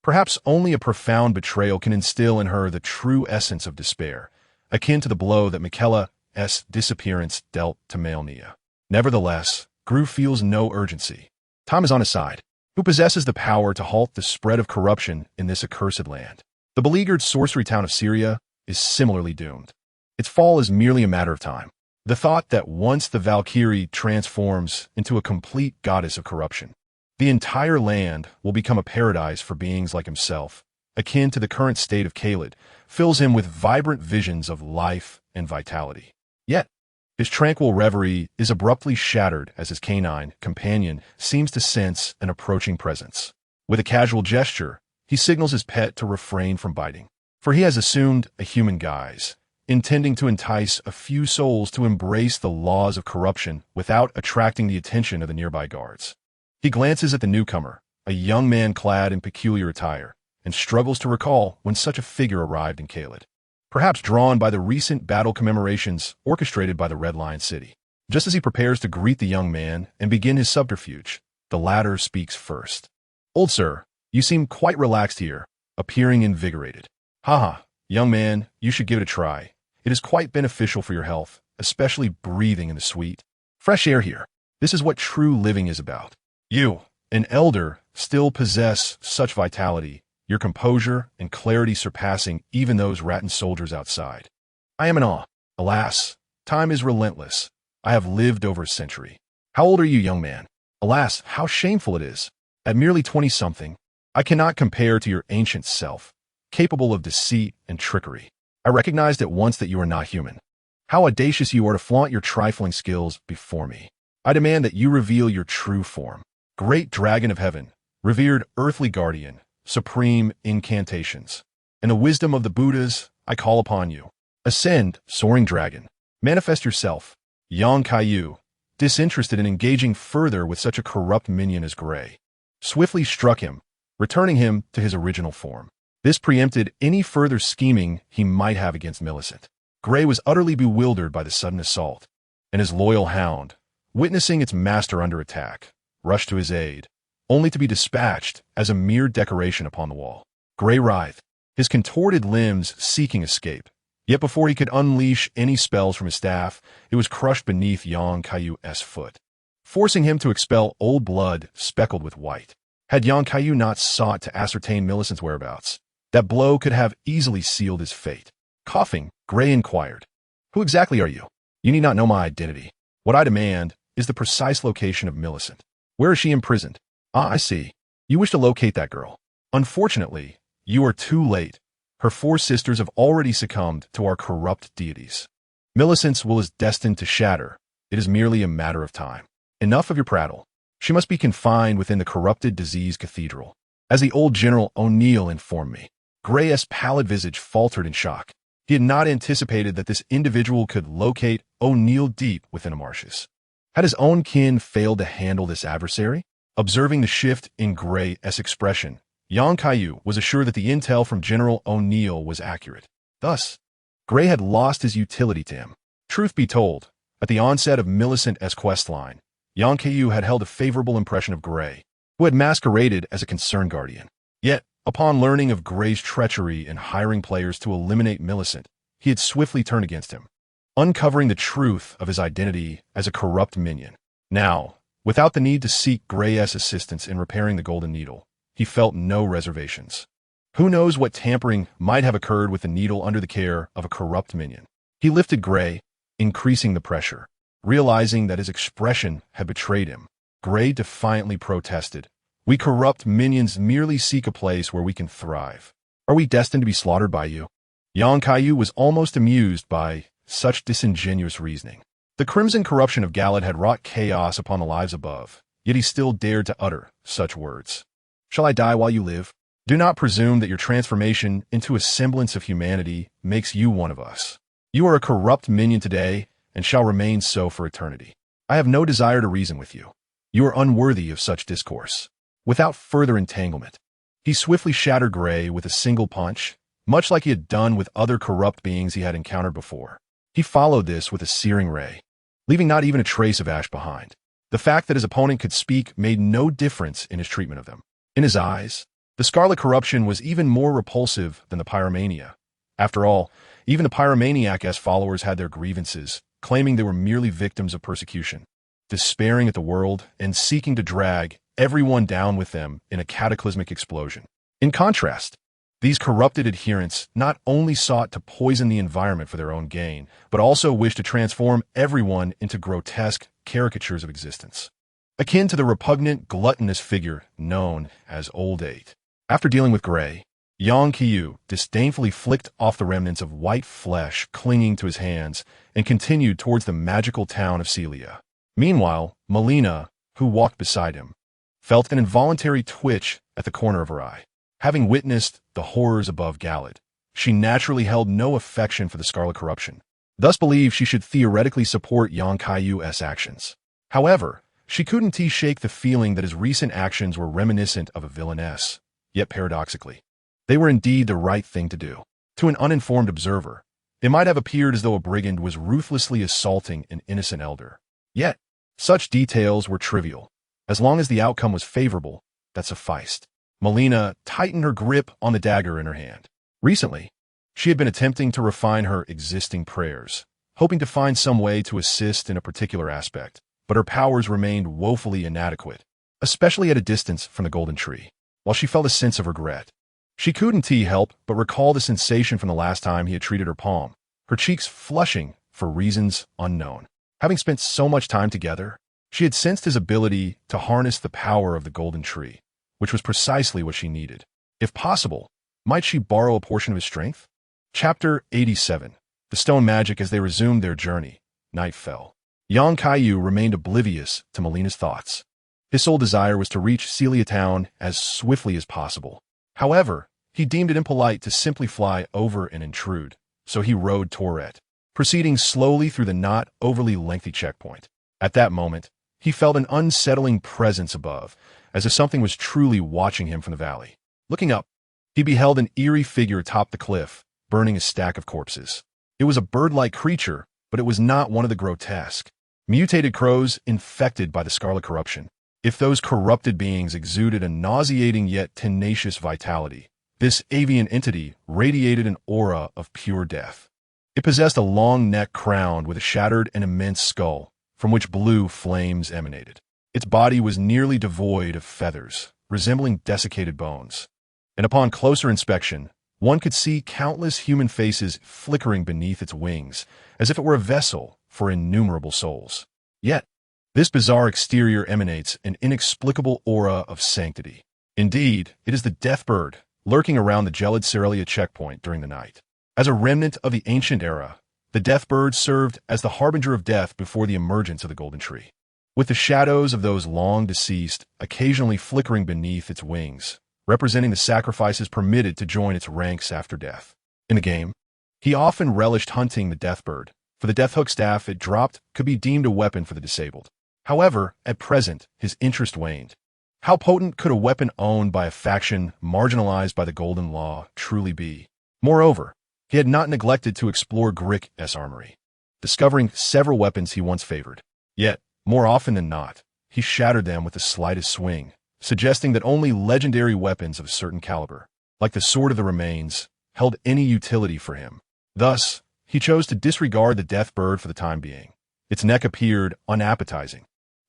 Perhaps only a profound betrayal can instill in her the true essence of despair, akin to the blow that Michaela's disappearance dealt to Melnia. Nevertheless, Gru feels no urgency. Time is on his side, who possesses the power to halt the spread of corruption in this accursed land. The beleaguered sorcery town of Syria is similarly doomed. Its fall is merely a matter of time. The thought that once the Valkyrie transforms into a complete goddess of corruption, the entire land will become a paradise for beings like himself, akin to the current state of Kaled, fills him with vibrant visions of life and vitality. Yet, his tranquil reverie is abruptly shattered as his canine companion seems to sense an approaching presence. With a casual gesture, he signals his pet to refrain from biting, for he has assumed a human guise, intending to entice a few souls to embrace the laws of corruption without attracting the attention of the nearby guards. He glances at the newcomer, a young man clad in peculiar attire, and struggles to recall when such a figure arrived in Kaled. Perhaps drawn by the recent battle commemorations orchestrated by the Red Lion City. Just as he prepares to greet the young man and begin his subterfuge, the latter speaks first. "Old sir, you seem quite relaxed here, appearing invigorated. Haha, young man, you should give it a try. It is quite beneficial for your health, especially breathing in the sweet, fresh air here. This is what true living is about. You, an elder, still possess such vitality, your composure and clarity surpassing even those rattan soldiers outside. I am in awe. Alas, time is relentless. I have lived over a century. How old are you, young man? Alas, how shameful it is. At merely 20-something, I cannot compare to your ancient self, capable of deceit and trickery. I recognized at once that you are not human. How audacious you are to flaunt your trifling skills before me. I demand that you reveal your true form. Great dragon of heaven, revered earthly guardian, supreme incantations. In the wisdom of the Buddhas, I call upon you. Ascend, soaring dragon. Manifest yourself. Yang Kaiyu, disinterested in engaging further with such a corrupt minion as Gray, swiftly struck him, returning him to his original form. This preempted any further scheming he might have against Millicent. Gray was utterly bewildered by the sudden assault, and his loyal hound, witnessing its master under attack, rushed to his aid, only to be dispatched as a mere decoration upon the wall. Gray writhed, his contorted limbs seeking escape. Yet before he could unleash any spells from his staff, it was crushed beneath Yang Kaiyu's foot, forcing him to expel old blood speckled with white. Had Yang Kaiyu not sought to ascertain Millicent's whereabouts, that blow could have easily sealed his fate. Coughing, Gray inquired, "Who exactly are you? You need not know my identity. What I demand is the precise location of Millicent. Where is she imprisoned?" "Ah, I see. You wish to locate that girl. Unfortunately, you are too late. Her 4 sisters have already succumbed to our corrupt deities. Millicent's will is destined to shatter. It is merely a matter of time. Enough of your prattle. She must be confined within the corrupted disease cathedral, as the old General O'Neill informed me." Gray's pallid visage faltered in shock. He had not anticipated that this individual could locate O'Neill deep within the marshes. Had his own kin failed to handle this adversary? Observing the shift in Gray's expression, Yang Kaiyu was assured that the intel from General O'Neill was accurate. Thus, Gray had lost his utility to him. Truth be told, at the onset of Millicent's questline, Yang Kaiyu had held a favorable impression of Gray, who had masqueraded as a concerned guardian. Yet, upon learning of Gray's treachery in hiring players to eliminate Millicent, he had swiftly turned against him, uncovering the truth of his identity as a corrupt minion. Now, without the need to seek Gray's assistance in repairing the Golden Needle, he felt no reservations. Who knows what tampering might have occurred with the needle under the care of a corrupt minion. He lifted Gray, increasing the pressure. Realizing that his expression had betrayed him, Gray defiantly protested, "We corrupt minions merely seek a place where we can thrive. Are we destined to be slaughtered by you?" Yang Kaiyu was almost amused by such disingenuous reasoning. The crimson corruption of Galad had wrought chaos upon the lives above, yet he still dared to utter such words. "Shall I die while you live? Do not presume that your transformation into a semblance of humanity makes you one of us. You are a corrupt minion today and shall remain so for eternity. I have no desire to reason with you. You are unworthy of such discourse. Without further entanglement, he swiftly shattered Gray with a single punch, much like he had done with other corrupt beings he had encountered before. He followed this with a searing ray, leaving not even a trace of ash behind. The fact that his opponent could speak made no difference in his treatment of them. In his eyes, the scarlet corruption was even more repulsive than the pyromania. After all, even the pyromaniac's followers had their grievances, claiming they were merely victims of persecution, despairing at the world and seeking to drag everyone down with them in a cataclysmic explosion. In contrast, these corrupted adherents not only sought to poison the environment for their own gain, but also wished to transform everyone into grotesque caricatures of existence, akin to the repugnant, gluttonous figure known as Old Eight. After dealing with Gray, Kaiyu disdainfully flicked off the remnants of white flesh clinging to his hands and continued towards the magical town of Celia. Meanwhile, Melina, who walked beside him, felt an involuntary twitch at the corner of her eye. Having witnessed the horrors above Galad, she naturally held no affection for the scarlet corruption, thus believed she should theoretically support Kaiyu's actions. However, she couldn't shake the feeling that his recent actions were reminiscent of a villainess, yet paradoxically, they were indeed the right thing to do. To an uninformed observer, it might have appeared as though a brigand was ruthlessly assaulting an innocent elder. Yet, such details were trivial. As long as the outcome was favorable, that sufficed. Melina tightened her grip on the dagger in her hand. Recently, she had been attempting to refine her existing prayers, hoping to find some way to assist in a particular aspect, but her powers remained woefully inadequate, especially at a distance from the golden tree. While she felt a sense of regret, she couldn't help but recall the sensation from the last time he had treated her palm, her cheeks flushing for reasons unknown. Having spent so much time together, she had sensed his ability to harness the power of the golden tree, which was precisely what she needed. If possible, might she borrow a portion of his strength? Chapter 87. The Stone Magic. As they resumed their journey, night fell. Kaiyu remained oblivious to Melina's thoughts. His sole desire was to reach Celia Town as swiftly as possible. However, he deemed it impolite to simply fly over and intrude, so he rode Tourette, proceeding slowly through the not overly lengthy checkpoint. At that moment, he felt an unsettling presence above, as if something was truly watching him from the valley. Looking up, he beheld an eerie figure atop the cliff, burning a stack of corpses. It was a bird-like creature, but it was not one of the grotesque, mutated crows infected by the scarlet corruption. If those corrupted beings exuded a nauseating yet tenacious vitality, this avian entity radiated an aura of pure death. It possessed a long neck crowned with a shattered and immense skull, from which blue flames emanated. Its body was nearly devoid of feathers, resembling desiccated bones. And upon closer inspection, one could see countless human faces flickering beneath its wings, as if it were a vessel for innumerable souls. Yet, this bizarre exterior emanates an inexplicable aura of sanctity. Indeed, it is the death bird, lurking around the gelid Cerelia checkpoint during the night. As a remnant of the ancient era, the death bird served as the harbinger of death before the emergence of the golden tree. With the shadows of those long deceased occasionally flickering beneath its wings, representing the sacrifices permitted to join its ranks after death. In the game, he often relished hunting the death bird, for the death hook staff it dropped could be deemed a weapon for the disabled. However, at present, his interest waned. How potent could a weapon owned by a faction marginalized by the Golden Law truly be? Moreover, he had not neglected to explore Grick's armory, discovering several weapons he once favored. Yet, more often than not, he shattered them with the slightest swing, suggesting that only legendary weapons of a certain caliber, like the Sword of the Remains, held any utility for him. Thus, he chose to disregard the death bird for the time being. Its neck appeared unappetizing,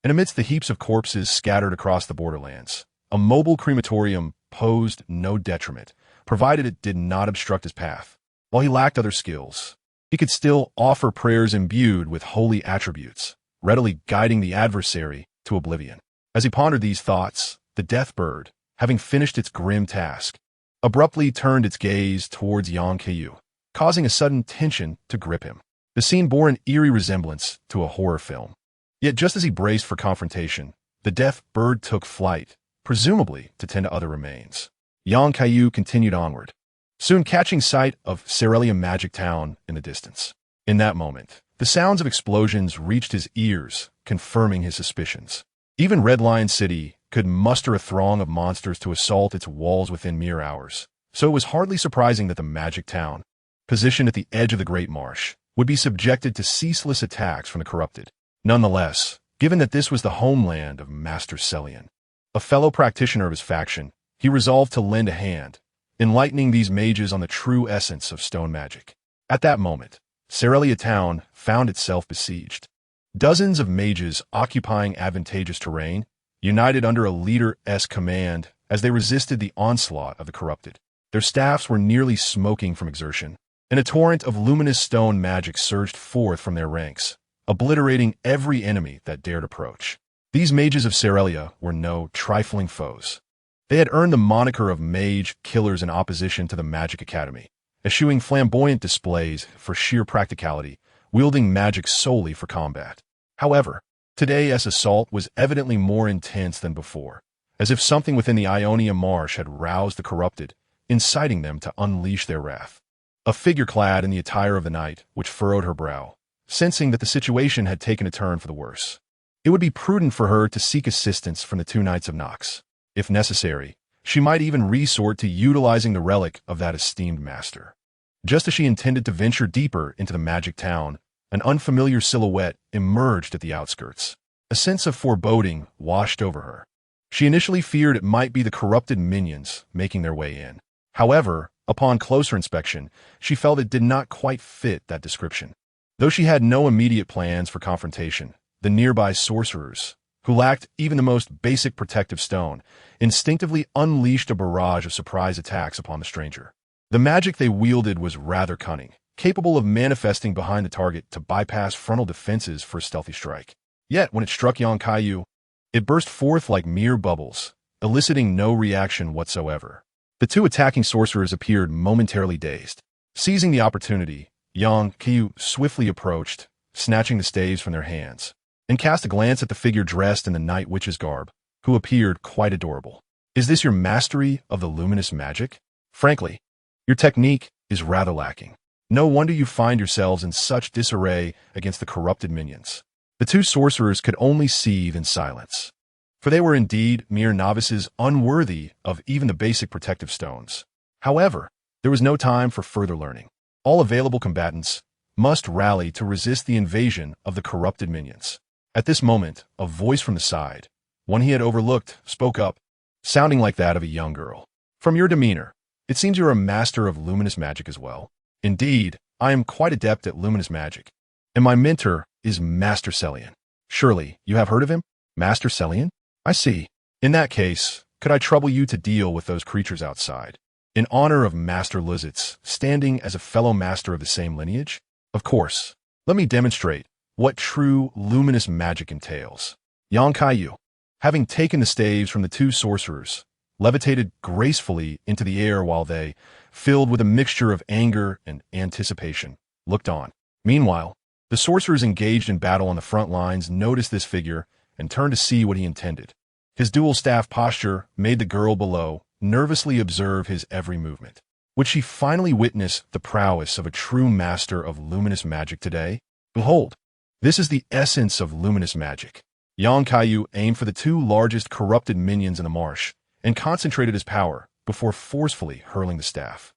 and amidst the heaps of corpses scattered across the borderlands, a mobile crematorium posed no detriment, provided it did not obstruct his path. While he lacked other skills, he could still offer prayers imbued with holy attributes, readily guiding the adversary to oblivion. As he pondered these thoughts, the death bird, having finished its grim task, abruptly turned its gaze towards Kaiyu, causing a sudden tension to grip him. The scene bore an eerie resemblance to a horror film. Yet just as he braced for confrontation, the death bird took flight, presumably to tend to other remains. young Kaiyu continued onward, soon catching sight of Cerelia Magic Town in the distance. In that moment, the sounds of explosions reached his ears, confirming his suspicions. Even Red Lion City could muster a throng of monsters to assault its walls within mere hours, so it was hardly surprising that the Magic Town, positioned at the edge of the Great Marsh, would be subjected to ceaseless attacks from the corrupted. Nonetheless, given that this was the homeland of Master Celian, a fellow practitioner of his faction, he resolved to lend a hand, enlightening these mages on the true essence of stone magic. At that moment, Cerelia Town found itself besieged. Dozens of mages occupying advantageous terrain, united under a leader's command as they resisted the onslaught of the corrupted. Their staffs were nearly smoking from exertion, and a torrent of luminous stone magic surged forth from their ranks, obliterating every enemy that dared approach. These mages of Cerelia were no trifling foes. They had earned the moniker of mage killers in opposition to the Magic Academy, eschewing flamboyant displays for sheer practicality, wielding magic solely for combat. However, today's assault was evidently more intense than before, as if something within the Ionia Marsh had roused the corrupted, inciting them to unleash their wrath. A figure clad in the attire of the night, which furrowed her brow, sensing that the situation had taken a turn for the worse. It would be prudent for her to seek assistance from the two Knights of Nox. If necessary, she might even resort to utilizing the relic of that esteemed master. Just as she intended to venture deeper into the Magic Town, an unfamiliar silhouette emerged at the outskirts. A sense of foreboding washed over her. She initially feared it might be the corrupted minions making their way in. However, upon closer inspection, she felt it did not quite fit that description. Though she had no immediate plans for confrontation, the nearby sorcerers, who lacked even the most basic protective stone, instinctively unleashed a barrage of surprise attacks upon the stranger. The magic they wielded was rather cunning, capable of manifesting behind the target to bypass frontal defenses for a stealthy strike. Yet, when it struck young Kaiyu, it burst forth like mere bubbles, eliciting no reaction whatsoever. The two attacking sorcerers appeared momentarily dazed. Seizing the opportunity, young Kaiyu swiftly approached, snatching the staves from their hands, and cast a glance at the figure dressed in the Night Witch's garb, who appeared quite adorable. Is this your mastery of the luminous magic? Frankly, your technique is rather lacking. No wonder you find yourselves in such disarray against the corrupted minions. The two sorcerers could only seethe in silence, for they were indeed mere novices unworthy of even the basic protective stones. However, there was no time for further learning. All available combatants must rally to resist the invasion of the corrupted minions. At this moment, a voice from the side, one he had overlooked, spoke up, sounding like that of a young girl. From your demeanor, it seems you're a master of luminous magic as well. Indeed, I am quite adept at luminous magic, and my mentor is Master Celian. Surely, you have heard of him? Master Celian? I see. In that case, could I trouble you to deal with those creatures outside, in honor of Master Lizitz, standing as a fellow master of the same lineage? Of course. Let me demonstrate what true luminous magic entails. Yang Kaiyu, having taken the staves from the two sorcerers, levitated gracefully into the air while they, filled with a mixture of anger and anticipation, looked on. Meanwhile, the sorcerers engaged in battle on the front lines noticed this figure and turned to see what he intended. His dual staff posture made the girl below nervously observe his every movement. Would she finally witness the prowess of a true master of luminous magic today? Behold, this is the essence of luminous magic. Yang Kaiyu aimed for the two largest corrupted minions in the marsh and concentrated his power before forcefully hurling the staff.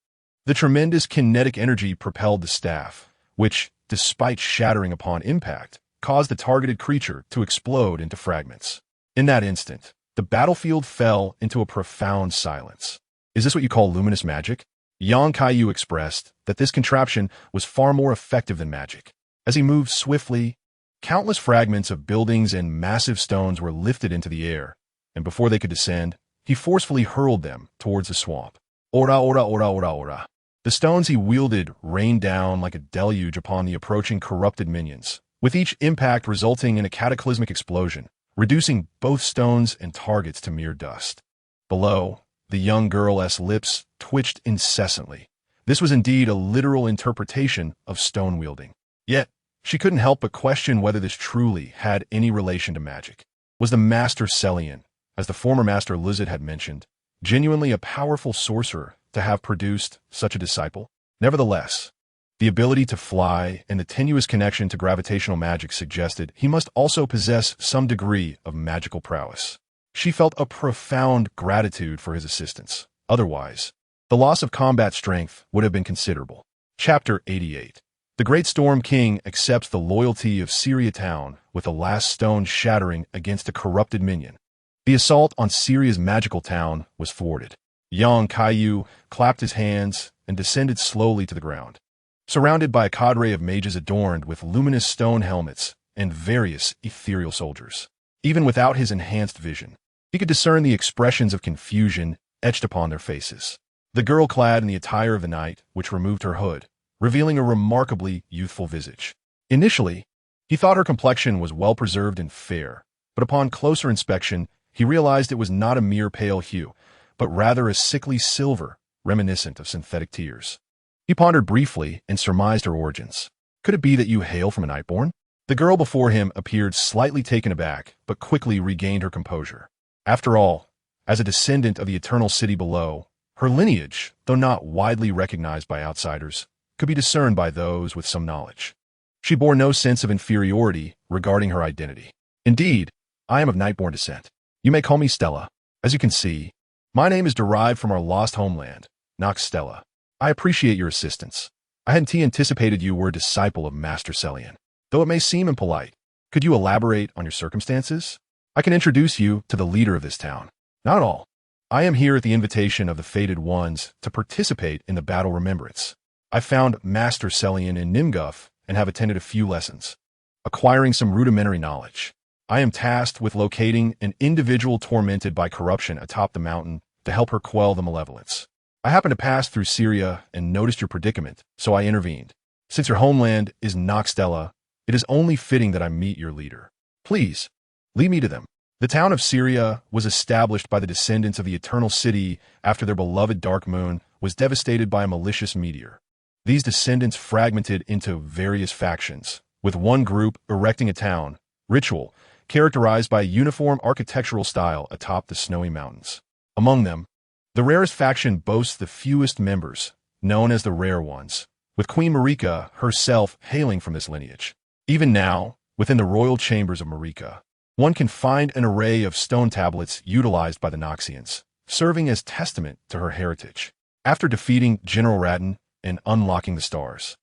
The tremendous kinetic energy propelled the staff, which, despite shattering upon impact, caused the targeted creature to explode into fragments. In that instant, the battlefield fell into a profound silence. Is this what you call luminous magic? Yang Kaiyu expressed that this contraption was far more effective than magic. As he moved swiftly, countless fragments of buildings and massive stones were lifted into the air, and before they could descend, he forcefully hurled them towards the swamp. Ora, ora, ora, ora, ora. The stones he wielded rained down like a deluge upon the approaching corrupted minions, with each impact resulting in a cataclysmic explosion, reducing both stones and targets to mere dust. Below, the young girl's lips twitched incessantly. This was indeed a literal interpretation of stone wielding. Yet, she couldn't help but question whether this truly had any relation to magic. Was the Master Celian, as the former Master Lizard had mentioned, Genuinely a powerful sorcerer to have produced such a disciple. Nevertheless, the ability to fly and the tenuous connection to gravitational magic suggested he must also possess some degree of magical prowess. She felt a profound gratitude for his assistance. Otherwise, the loss of combat strength would have been considerable. Chapter 88. The Great Storm King accepts the loyalty of Syria town with the last stone shattering against a corrupted minion. The assault on Syria's magical town was thwarted. Young Kaiyu clapped his hands and descended slowly to the ground. Surrounded by a cadre of mages adorned with luminous stone helmets and various ethereal soldiers. Even without his enhanced vision, he could discern the expressions of confusion etched upon their faces. The girl clad in the attire of the night, which removed her hood, revealing a remarkably youthful visage. Initially, he thought her complexion was well preserved and fair, but upon closer inspection, he realized it was not a mere pale hue, but rather a sickly silver, reminiscent of synthetic tears. He pondered briefly and surmised her origins. Could it be that you hail from a Nightborn? The girl before him appeared slightly taken aback, but quickly regained her composure. After all, as a descendant of the eternal city below, her lineage, though not widely recognized by outsiders, could be discerned by those with some knowledge. She bore no sense of inferiority regarding her identity. Indeed, I am of Nightborn descent. You may call me Stella. As you can see, my name is derived from our lost homeland, Nox Stella. I appreciate your assistance. I hadn't anticipated you were a disciple of Master Celian. Though it may seem impolite, could you elaborate on your circumstances? I can introduce you to the leader of this town. Not at all. I am here at the invitation of the Fated Ones to participate in the Battle Remembrance. I found Master Celian in Nimguff and have attended a few lessons, acquiring some rudimentary knowledge. I am tasked with locating an individual tormented by corruption atop the mountain to help her quell the malevolence. I happened to pass through Syria and noticed your predicament, so I intervened. Since your homeland is Nox Stella, it is only fitting that I meet your leader. Please, lead me to them. The town of Syria was established by the descendants of the Eternal City after their beloved Dark Moon was devastated by a malicious meteor. These descendants fragmented into various factions, with one group erecting a town, ritual, characterized by a uniform architectural style atop the snowy mountains. Among them, the rarest faction boasts the fewest members, known as the Rare Ones, with Queen Marika herself hailing from this lineage. Even now, within the royal chambers of Marika, one can find an array of stone tablets utilized by the Noxians, serving as testament to her heritage. After defeating General Radin and unlocking the stars,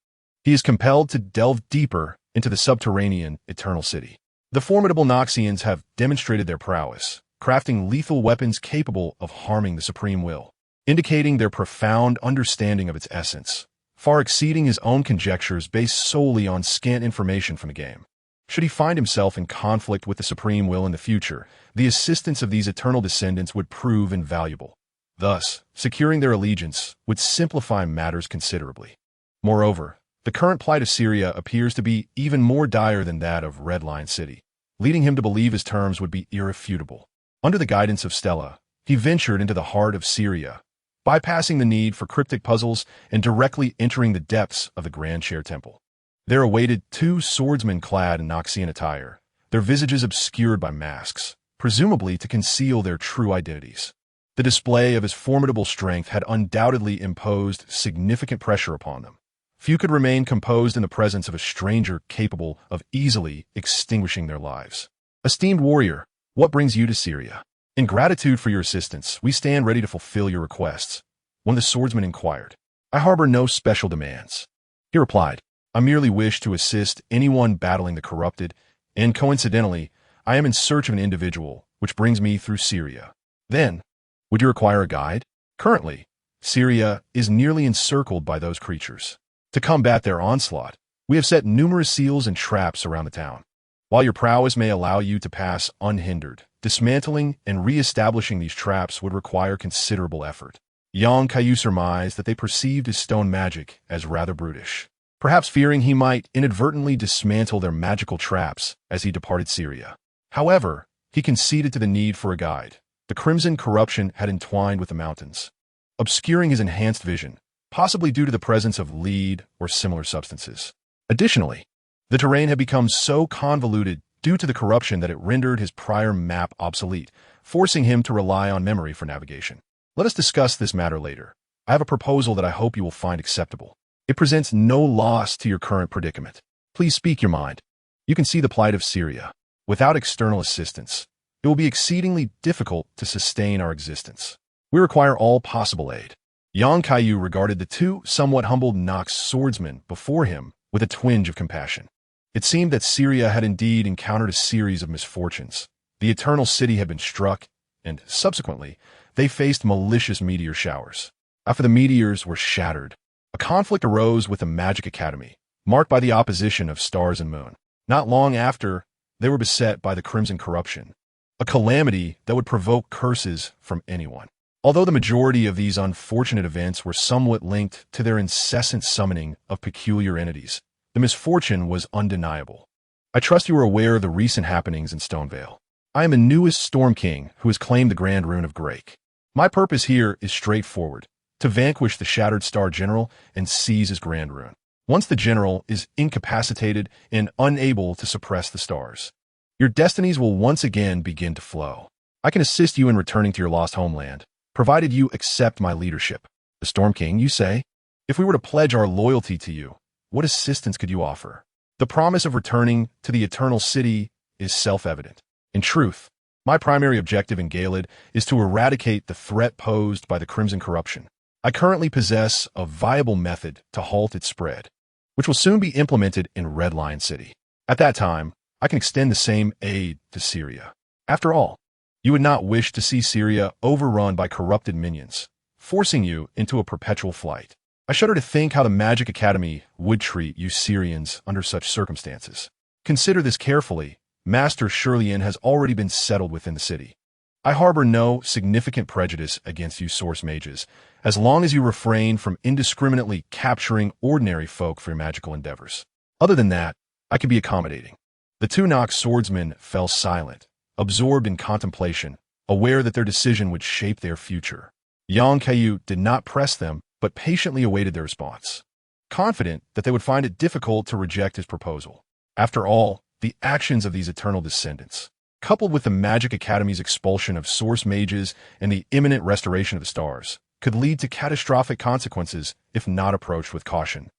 he is compelled to delve deeper into the subterranean Eternal City. The formidable Noxians have demonstrated their prowess, crafting lethal weapons capable of harming the Supreme Will, indicating their profound understanding of its essence, far exceeding his own conjectures based solely on scant information from the game. Should he find himself in conflict with the Supreme Will in the future, the assistance of these eternal descendants would prove invaluable. Thus, securing their allegiance would simplify matters considerably. Moreover, the current plight of Syria appears to be even more dire than that of Red Lion City, leading him to believe his terms would be irrefutable. Under the guidance of Stella, he ventured into the heart of Syria, bypassing the need for cryptic puzzles and directly entering the depths of the Grand Chair Temple. There awaited two swordsmen clad in Noxian attire, their visages obscured by masks, presumably to conceal their true identities. The display of his formidable strength had undoubtedly imposed significant pressure upon them. Few could remain composed in the presence of a stranger capable of easily extinguishing their lives. Esteemed warrior, what brings you to Syria? In gratitude for your assistance, we stand ready to fulfill your requests. When the swordsman inquired, I harbor no special demands. He replied, I merely wish to assist anyone battling the corrupted, and coincidentally, I am in search of an individual, which brings me through Syria. Then, would you require a guide? Currently, Syria is nearly encircled by those creatures. To combat their onslaught, we have set numerous seals and traps around the town. While your prowess may allow you to pass unhindered, dismantling and re-establishing these traps would require considerable effort. Young Kaiyu surmised that they perceived his stone magic as rather brutish, perhaps fearing he might inadvertently dismantle their magical traps as he departed Syria. However, he conceded to the need for a guide. The crimson corruption had entwined with the mountains, obscuring his enhanced vision, possibly due to the presence of lead or similar substances. Additionally, the terrain had become so convoluted due to the corruption that it rendered his prior map obsolete, forcing him to rely on memory for navigation. Let us discuss this matter later. I have a proposal that I hope you will find acceptable. It presents no loss to your current predicament. Please speak your mind. You can see the plight of Syria. Without external assistance, it will be exceedingly difficult to sustain our existence. We require all possible aid. Kaiyu regarded the two somewhat humbled Nox swordsmen before him with a twinge of compassion. It seemed that Syria had indeed encountered a series of misfortunes. The Eternal City had been struck, and subsequently, they faced malicious meteor showers. After the meteors were shattered, a conflict arose with the Magic Academy, marked by the opposition of stars and moon. Not long after, they were beset by the Crimson Corruption, a calamity that would provoke curses from anyone. Although the majority of these unfortunate events were somewhat linked to their incessant summoning of peculiar entities, the misfortune was undeniable. I trust you are aware of the recent happenings in Stonevale. I am the newest Storm King who has claimed the Grand Rune of Grake. My purpose here is straightforward, to vanquish the Shattered Star General and seize his Grand Rune. Once the General is incapacitated and unable to suppress the stars, your destinies will once again begin to flow. I can assist you in returning to your lost homeland, provided you accept my leadership. The Storm King, you say? If we were to pledge our loyalty to you, what assistance could you offer? The promise of returning to the Eternal City is self-evident. In truth, my primary objective in Galed is to eradicate the threat posed by the Crimson Corruption. I currently possess a viable method to halt its spread, which will soon be implemented in Red Lion City. At that time, I can extend the same aid to Syria. After all, you would not wish to see Syria overrun by corrupted minions, forcing you into a perpetual flight. I shudder to think how the Magic Academy would treat you Syrians under such circumstances. Consider this carefully. Master Shirlian has already been settled within the city. I harbor no significant prejudice against you source mages, as long as you refrain from indiscriminately capturing ordinary folk for your magical endeavors. Other than that, I can be accommodating. The two Nox swordsmen fell silent, absorbed in contemplation, aware that their decision would shape their future. Kaiyu did not press them, but patiently awaited their response, confident that they would find it difficult to reject his proposal. After all, the actions of these eternal descendants, coupled with the Magic Academy's expulsion of source mages and the imminent restoration of the stars, could lead to catastrophic consequences if not approached with caution,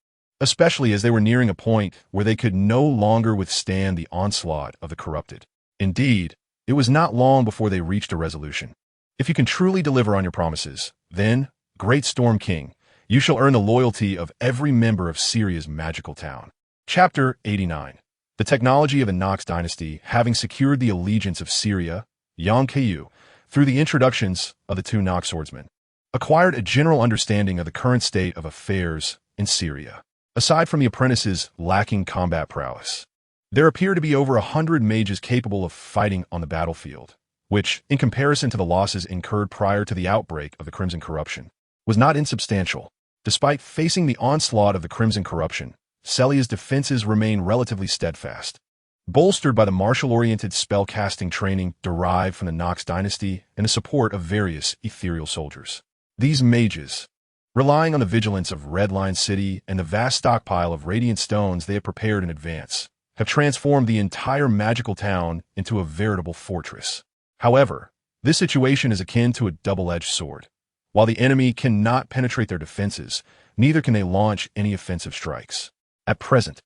especially as they were nearing a point where they could no longer withstand the onslaught of the corrupted. Indeed, it was not long before they reached a resolution. If you can truly deliver on your promises, then, Great Storm King, you shall earn the loyalty of every member of Syria's magical town. Chapter 89. The technology of the Nox dynasty, having secured the allegiance of Syria, Kaiyu, through the introductions of the two Nox swordsmen, acquired a general understanding of the current state of affairs in Syria. Aside from the apprentices lacking combat prowess, there appear to be over 100 mages capable of fighting on the battlefield, which, in comparison to the losses incurred prior to the outbreak of the Crimson Corruption, was not insubstantial. Despite facing the onslaught of the Crimson Corruption, Celia's defenses remain relatively steadfast, bolstered by the martial-oriented spell-casting training derived from the Nox dynasty and the support of various ethereal soldiers. These mages, relying on the vigilance of Red Lion City and the vast stockpile of radiant stones they have prepared in advance, have transformed the entire magical town into a veritable fortress. However, this situation is akin to a double-edged sword. While the enemy cannot penetrate their defenses, neither can they launch any offensive strikes. At present,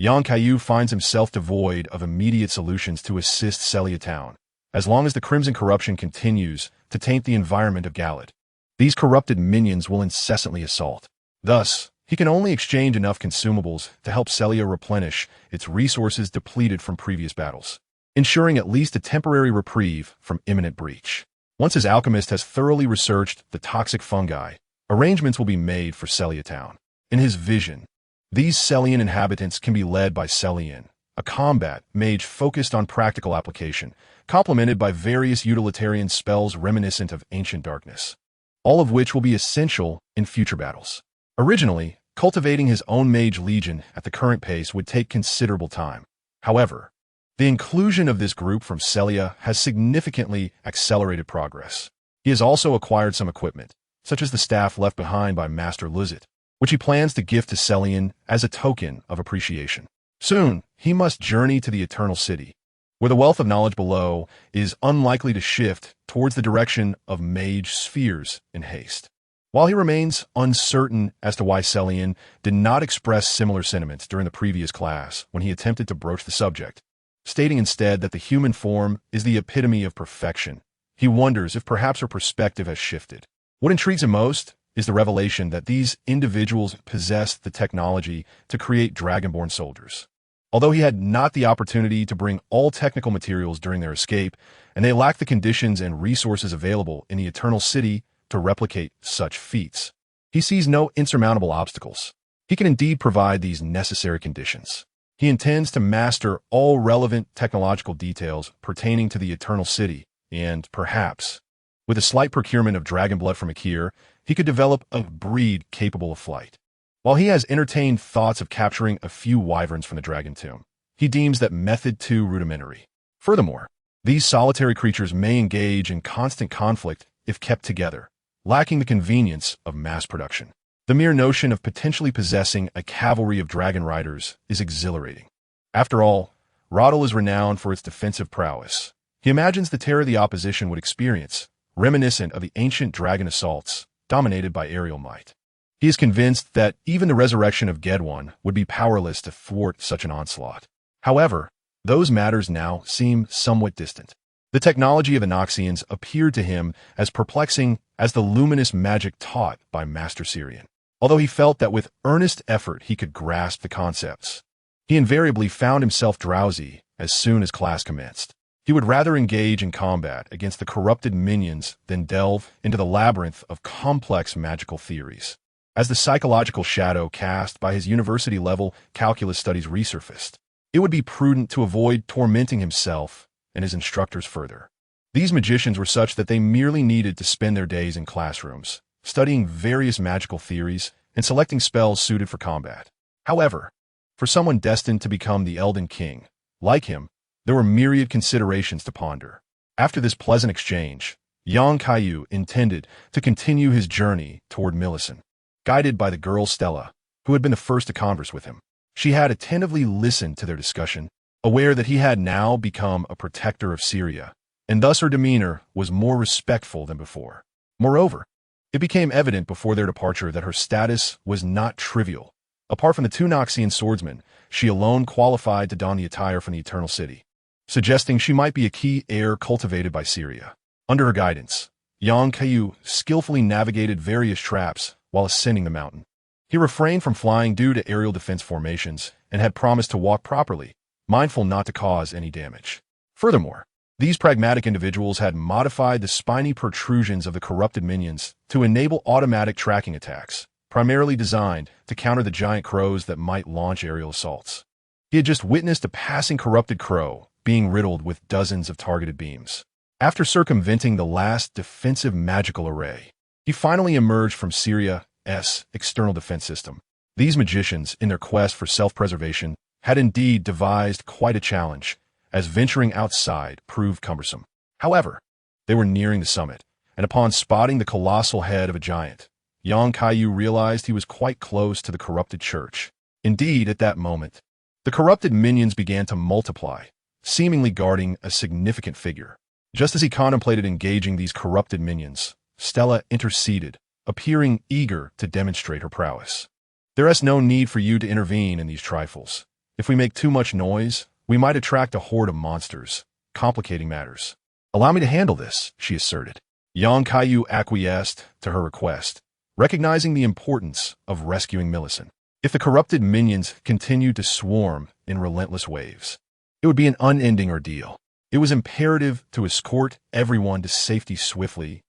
Kaiyu finds himself devoid of immediate solutions to assist Celia Town, as long as the Crimson Corruption continues to taint the environment of Galed. These corrupted minions will incessantly assault. Thus, he can only exchange enough consumables to help Celia replenish its resources depleted from previous battles, ensuring at least a temporary reprieve from imminent breach. Once his alchemist has thoroughly researched the toxic fungi, arrangements will be made for Celia Town. In his vision, these Celian inhabitants can be led by Celian, a combat mage focused on practical application, complemented by various utilitarian spells reminiscent of ancient darkness, all of which will be essential in future battles. Originally, cultivating his own mage legion at the current pace would take considerable time. However, the inclusion of this group from Celia has significantly accelerated progress. He has also acquired some equipment, such as the staff left behind by Master Luzit, which he plans to gift to Celian as a token of appreciation. Soon, he must journey to the Eternal City, where the wealth of knowledge below is unlikely to shift towards the direction of mage spheres in haste. While he remains uncertain as to why Celian did not express similar sentiments during the previous class when he attempted to broach the subject, stating instead that the human form is the epitome of perfection, he wonders if perhaps her perspective has shifted. What intrigues him most is the revelation that these individuals possessed the technology to create dragonborn soldiers. Although he had not the opportunity to bring all technical materials during their escape, and they lacked the conditions and resources available in the Eternal City to replicate such feats, he sees no insurmountable obstacles. He can indeed provide these necessary conditions. He intends to master all relevant technological details pertaining to the Eternal City, and perhaps, with a slight procurement of dragon blood from Akir, he could develop a breed capable of flight. While he has entertained thoughts of capturing a few wyverns from the dragon tomb, he deems that method too rudimentary. Furthermore, these solitary creatures may engage in constant conflict if kept together, lacking the convenience of mass production. The mere notion of potentially possessing a cavalry of dragon riders is exhilarating. After all, Roddle is renowned for its defensive prowess. He imagines the terror the opposition would experience, reminiscent of the ancient dragon assaults, dominated by aerial might. He is convinced that even the resurrection of Gedwon would be powerless to thwart such an onslaught. However, those matters now seem somewhat distant. The technology of the Noxians appeared to him as perplexing as the luminous magic taught by Master Syrian. Although he felt that with earnest effort he could grasp the concepts, he invariably found himself drowsy as soon as class commenced. He would rather engage in combat against the corrupted minions than delve into the labyrinth of complex magical theories. As the psychological shadow cast by his university-level calculus studies resurfaced, it would be prudent to avoid tormenting himself and his instructors further. These magicians were such that they merely needed to spend their days in classrooms, studying various magical theories and selecting spells suited for combat. However, for someone destined to become the Elden King, like him, there were myriad considerations to ponder. After this pleasant exchange, young Kaiyu intended to continue his journey toward Millicent, guided by the girl Stella, who had been the first to converse with him. She had attentively listened to their discussion, aware that he had now become a protector of Syria, and thus her demeanor was more respectful than before. Moreover, it became evident before their departure that her status was not trivial. Apart from the two Noxian swordsmen, she alone qualified to don the attire from the Eternal City, suggesting she might be a key heir cultivated by Syria. Under her guidance, young Kaiyu skillfully navigated various traps while ascending the mountain. He refrained from flying due to aerial defense formations and had promised to walk properly, mindful not to cause any damage. Furthermore, these pragmatic individuals had modified the spiny protrusions of the corrupted minions to enable automatic tracking attacks, primarily designed to counter the giant crows that might launch aerial assaults. He had just witnessed a passing corrupted crow being riddled with dozens of targeted beams. After circumventing the last defensive magical array, he finally emerged from Syria's external defense system. These magicians, in their quest for self-preservation, had indeed devised quite a challenge, as venturing outside proved cumbersome. However, they were nearing the summit, and upon spotting the colossal head of a giant, young Kaiyu realized he was quite close to the corrupted church. Indeed, at that moment, the corrupted minions began to multiply, seemingly guarding a significant figure. Just as he contemplated engaging these corrupted minions, Stella interceded, appearing eager to demonstrate her prowess. There is no need for you to intervene in these trifles. If we make too much noise, we might attract a horde of monsters, complicating matters. Allow me to handle this, she asserted. Young Kaiyu acquiesced to her request, recognizing the importance of rescuing Millicent. If the corrupted minions continued to swarm in relentless waves, it would be an unending ordeal. It was imperative to escort everyone to safety swiftly,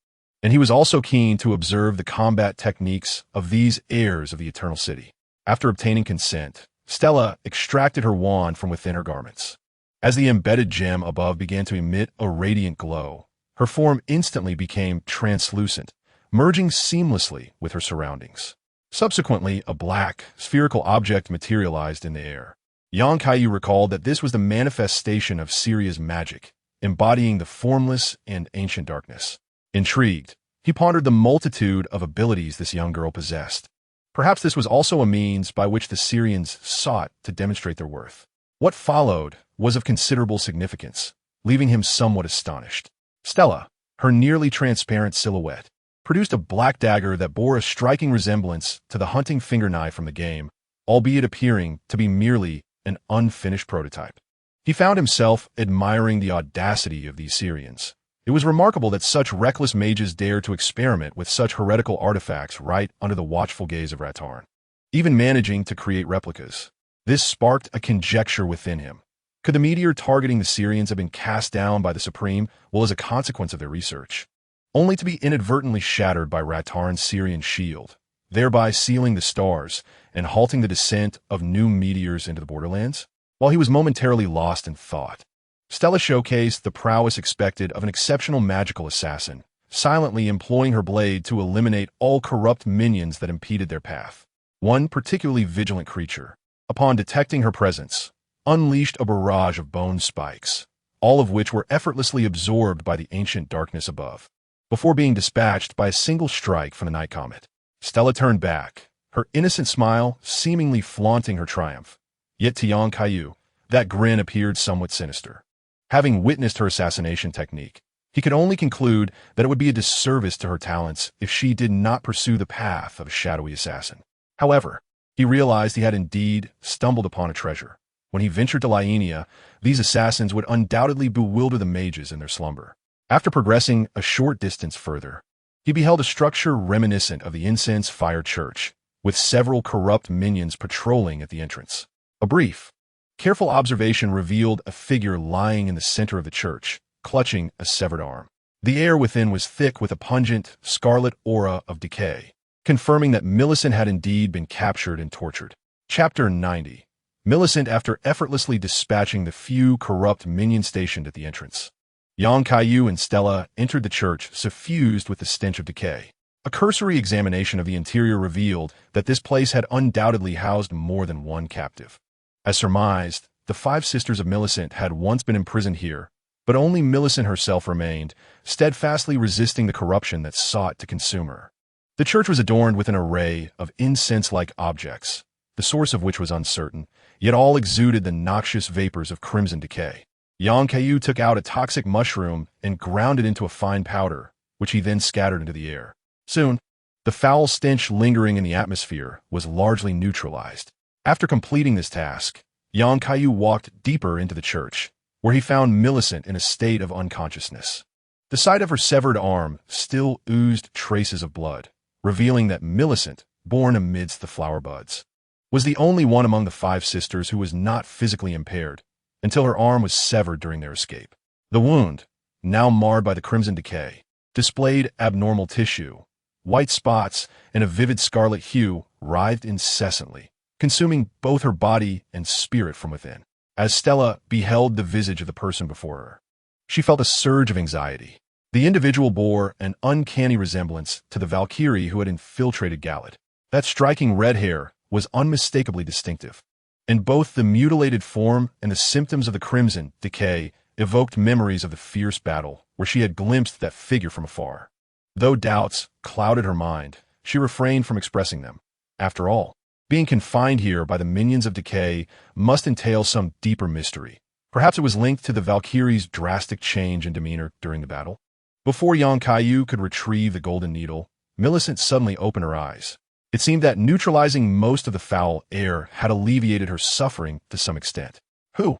and he was also keen to observe the combat techniques of these heirs of the Eternal City. After obtaining consent, Stella extracted her wand from within her garments. As the embedded gem above began to emit a radiant glow, her form instantly became translucent, merging seamlessly with her surroundings. Subsequently, a black, spherical object materialized in the air. Young Kaiyu recalled that this was the manifestation of Syria's magic, embodying the formless and ancient darkness. Intrigued, he pondered the multitude of abilities this young girl possessed. Perhaps this was also a means by which the Syrians sought to demonstrate their worth. What followed was of considerable significance, leaving him somewhat astonished. Stella, her nearly transparent silhouette produced a black dagger that bore a striking resemblance to the hunting finger knife from the game, albeit appearing to be merely an unfinished prototype. He found himself admiring the audacity of these Syrians. It was remarkable that such reckless mages dared to experiment with such heretical artifacts right under the watchful gaze of Ratarn, even managing to create replicas. This sparked a conjecture within him. Could the meteor targeting the Syrians have been cast down by the Supreme, as a consequence of their research, only to be inadvertently shattered by Ratarn's Syrian shield, thereby sealing the stars and halting the descent of new meteors into the borderlands? While he was momentarily lost in thought, Stella showcased the prowess expected of an exceptional magical assassin, silently employing her blade to eliminate all corrupt minions that impeded their path. One particularly vigilant creature, upon detecting her presence, unleashed a barrage of bone spikes, all of which were effortlessly absorbed by the ancient darkness above. Before being dispatched by a single strike from the night comet, Stella turned back, her innocent smile seemingly flaunting her triumph. Yet to young Kaiyu, that grin appeared somewhat sinister. Having witnessed her assassination technique, he could only conclude that it would be a disservice to her talents if she did not pursue the path of a shadowy assassin. However, he realized he had indeed stumbled upon a treasure. When he ventured to Lienia, these assassins would undoubtedly bewilder the mages in their slumber. After progressing a short distance further, he beheld a structure reminiscent of the incense fire church, with several corrupt minions patrolling at the entrance. A brief, careful observation revealed a figure lying in the center of the church, clutching a severed arm. The air within was thick with a pungent, scarlet aura of decay, confirming that Millicent had indeed been captured and tortured. Chapter 90. Millicent after effortlessly dispatching the few corrupt minions stationed at the entrance. Yang Kaiyu and Stella entered the church suffused with the stench of decay. A cursory examination of the interior revealed that this place had undoubtedly housed more than one captive. As surmised, the 5 sisters of Millicent had once been imprisoned here, but only Millicent herself remained, steadfastly resisting the corruption that sought to consume her. The church was adorned with an array of incense-like objects, the source of which was uncertain, yet all exuded the noxious vapors of crimson decay. Yang Kaiyu took out a toxic mushroom and ground it into a fine powder, which he then scattered into the air. Soon, the foul stench lingering in the atmosphere was largely neutralized. After completing this task, Yang Kaiyu walked deeper into the church, where he found Millicent in a state of unconsciousness. The sight of her severed arm still oozed traces of blood, revealing that Millicent, born amidst the flower buds, was the only one among the 5 sisters who was not physically impaired, until her arm was severed during their escape. The wound, now marred by the crimson decay, displayed abnormal tissue. White spots and a vivid scarlet hue writhed incessantly, consuming both her body and spirit from within. As Stella beheld the visage of the person before her, she felt a surge of anxiety. The individual bore an uncanny resemblance to the Valkyrie who had infiltrated Galat. That striking red hair was unmistakably distinctive, and both the mutilated form and the symptoms of the crimson decay evoked memories of the fierce battle where she had glimpsed that figure from afar. Though doubts clouded her mind, she refrained from expressing them. After all, being confined here by the minions of decay must entail some deeper mystery. Perhaps it was linked to the Valkyrie's drastic change in demeanor during the battle. Before Yang Kaiyu could retrieve the golden needle, Millicent suddenly opened her eyes. It seemed that neutralizing most of the foul air had alleviated her suffering to some extent. Who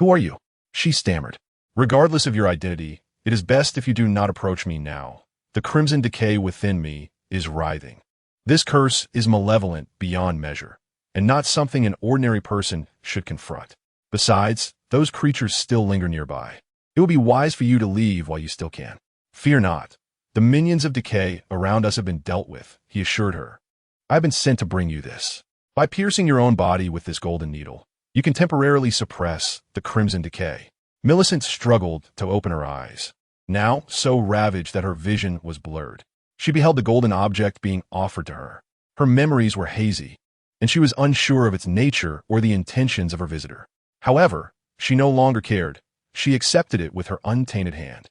are you? She stammered. Regardless of your identity, it is best if you do not approach me now. The crimson decay within me is writhing. This curse is malevolent beyond measure, and not something an ordinary person should confront. Besides, those creatures still linger nearby. It will be wise for you to leave while you still can. Fear not. The minions of decay around us have been dealt with, he assured her. I have been sent to bring you this. By piercing your own body with this golden needle, you can temporarily suppress the crimson decay. Millicent struggled to open her eyes, now so ravaged that her vision was blurred. She beheld the golden object being offered to her. Her memories were hazy, and she was unsure of its nature or the intentions of her visitor. However, she no longer cared. She accepted it with her untainted hand.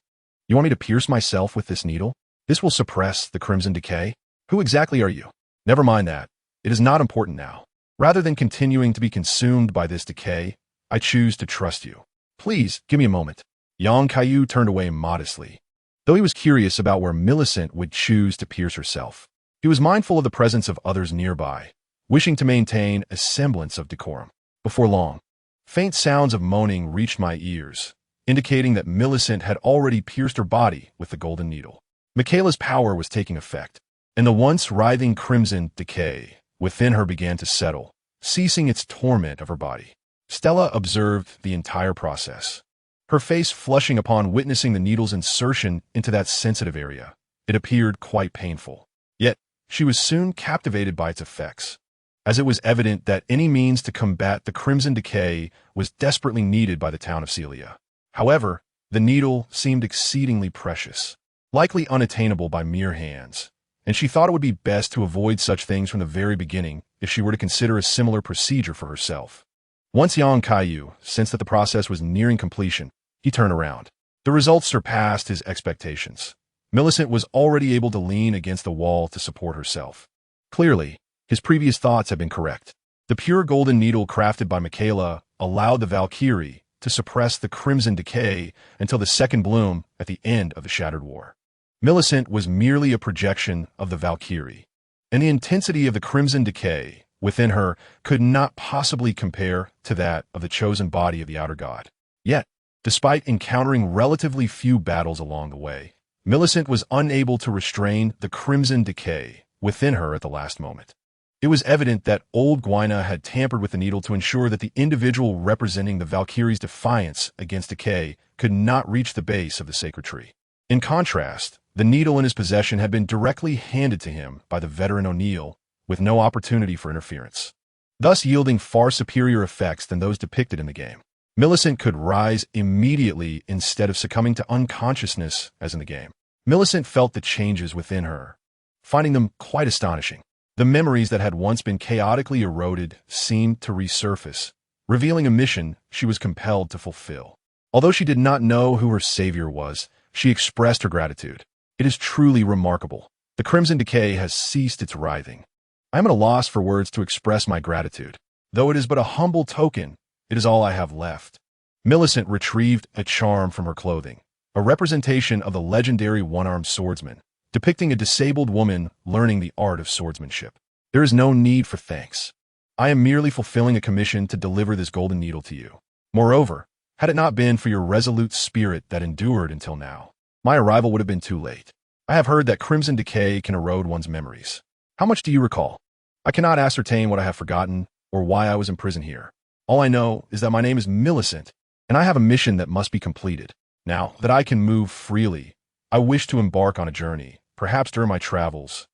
You want me to pierce myself with this needle? This will suppress the crimson decay? Who exactly are you? Never mind that. It is not important now. Rather than continuing to be consumed by this decay, I choose to trust you. Please, give me a moment. Yang Kaiyu turned away modestly. though he was curious about where Millicent would choose to pierce herself. He was mindful of the presence of others nearby, wishing to maintain a semblance of decorum. Before long, faint sounds of moaning reached my ears, indicating that Millicent had already pierced her body with the golden needle. Michaela's power was taking effect, and the once writhing crimson decay within her began to settle, ceasing its torment of her body. Stella observed the entire process, her face flushing upon witnessing the needle's insertion into that sensitive area. It appeared quite painful. Yet, she was soon captivated by its effects, as it was evident that any means to combat the crimson decay was desperately needed by the town of Celia. However, the needle seemed exceedingly precious, likely unattainable by mere hands, and she thought it would be best to avoid such things from the very beginning if she were to consider a similar procedure for herself. Once young Kaiyu sensed that the process was nearing completion, he turned around. The results surpassed his expectations. Millicent was already able to lean against the wall to support herself. Clearly, his previous thoughts had been correct. The pure golden needle crafted by Michaela allowed the Valkyrie to suppress the crimson decay until the second bloom at the end of the Shattered War. Millicent was merely a projection of the Valkyrie, and the intensity of the crimson decay within her could not possibly compare to that of the chosen body of the outer god. Yet, despite encountering relatively few battles along the way, Millicent was unable to restrain the crimson decay within her at the last moment. It was evident that old Gwyna had tampered with the needle to ensure that the individual representing the Valkyrie's defiance against decay could not reach the base of the sacred tree. In contrast, the needle in his possession had been directly handed to him by the veteran O'Neill, with no opportunity for interference, thus yielding far superior effects than those depicted in the game. Millicent could rise immediately instead of succumbing to unconsciousness as in the game. Millicent felt the changes within her, finding them quite astonishing. The memories that had once been chaotically eroded seemed to resurface, revealing a mission she was compelled to fulfill. Although she did not know who her savior was, she expressed her gratitude. It is truly remarkable. The crimson decay has ceased its writhing. I am at a loss for words to express my gratitude. Though it is but a humble token, it is all I have left. Millicent retrieved a charm from her clothing, a representation of the legendary one-armed swordsman, depicting a disabled woman learning the art of swordsmanship. There is no need for thanks. I am merely fulfilling a commission to deliver this golden needle to you. Moreover, had it not been for your resolute spirit that endured until now, my arrival would have been too late. I have heard that crimson decay can erode one's memories. How much do you recall? I cannot ascertain what I have forgotten or why I was imprisoned here. All I know is that my name is Millicent, and I have a mission that must be completed. Now that I can move freely, I wish to embark on a journey. Perhaps during my travels,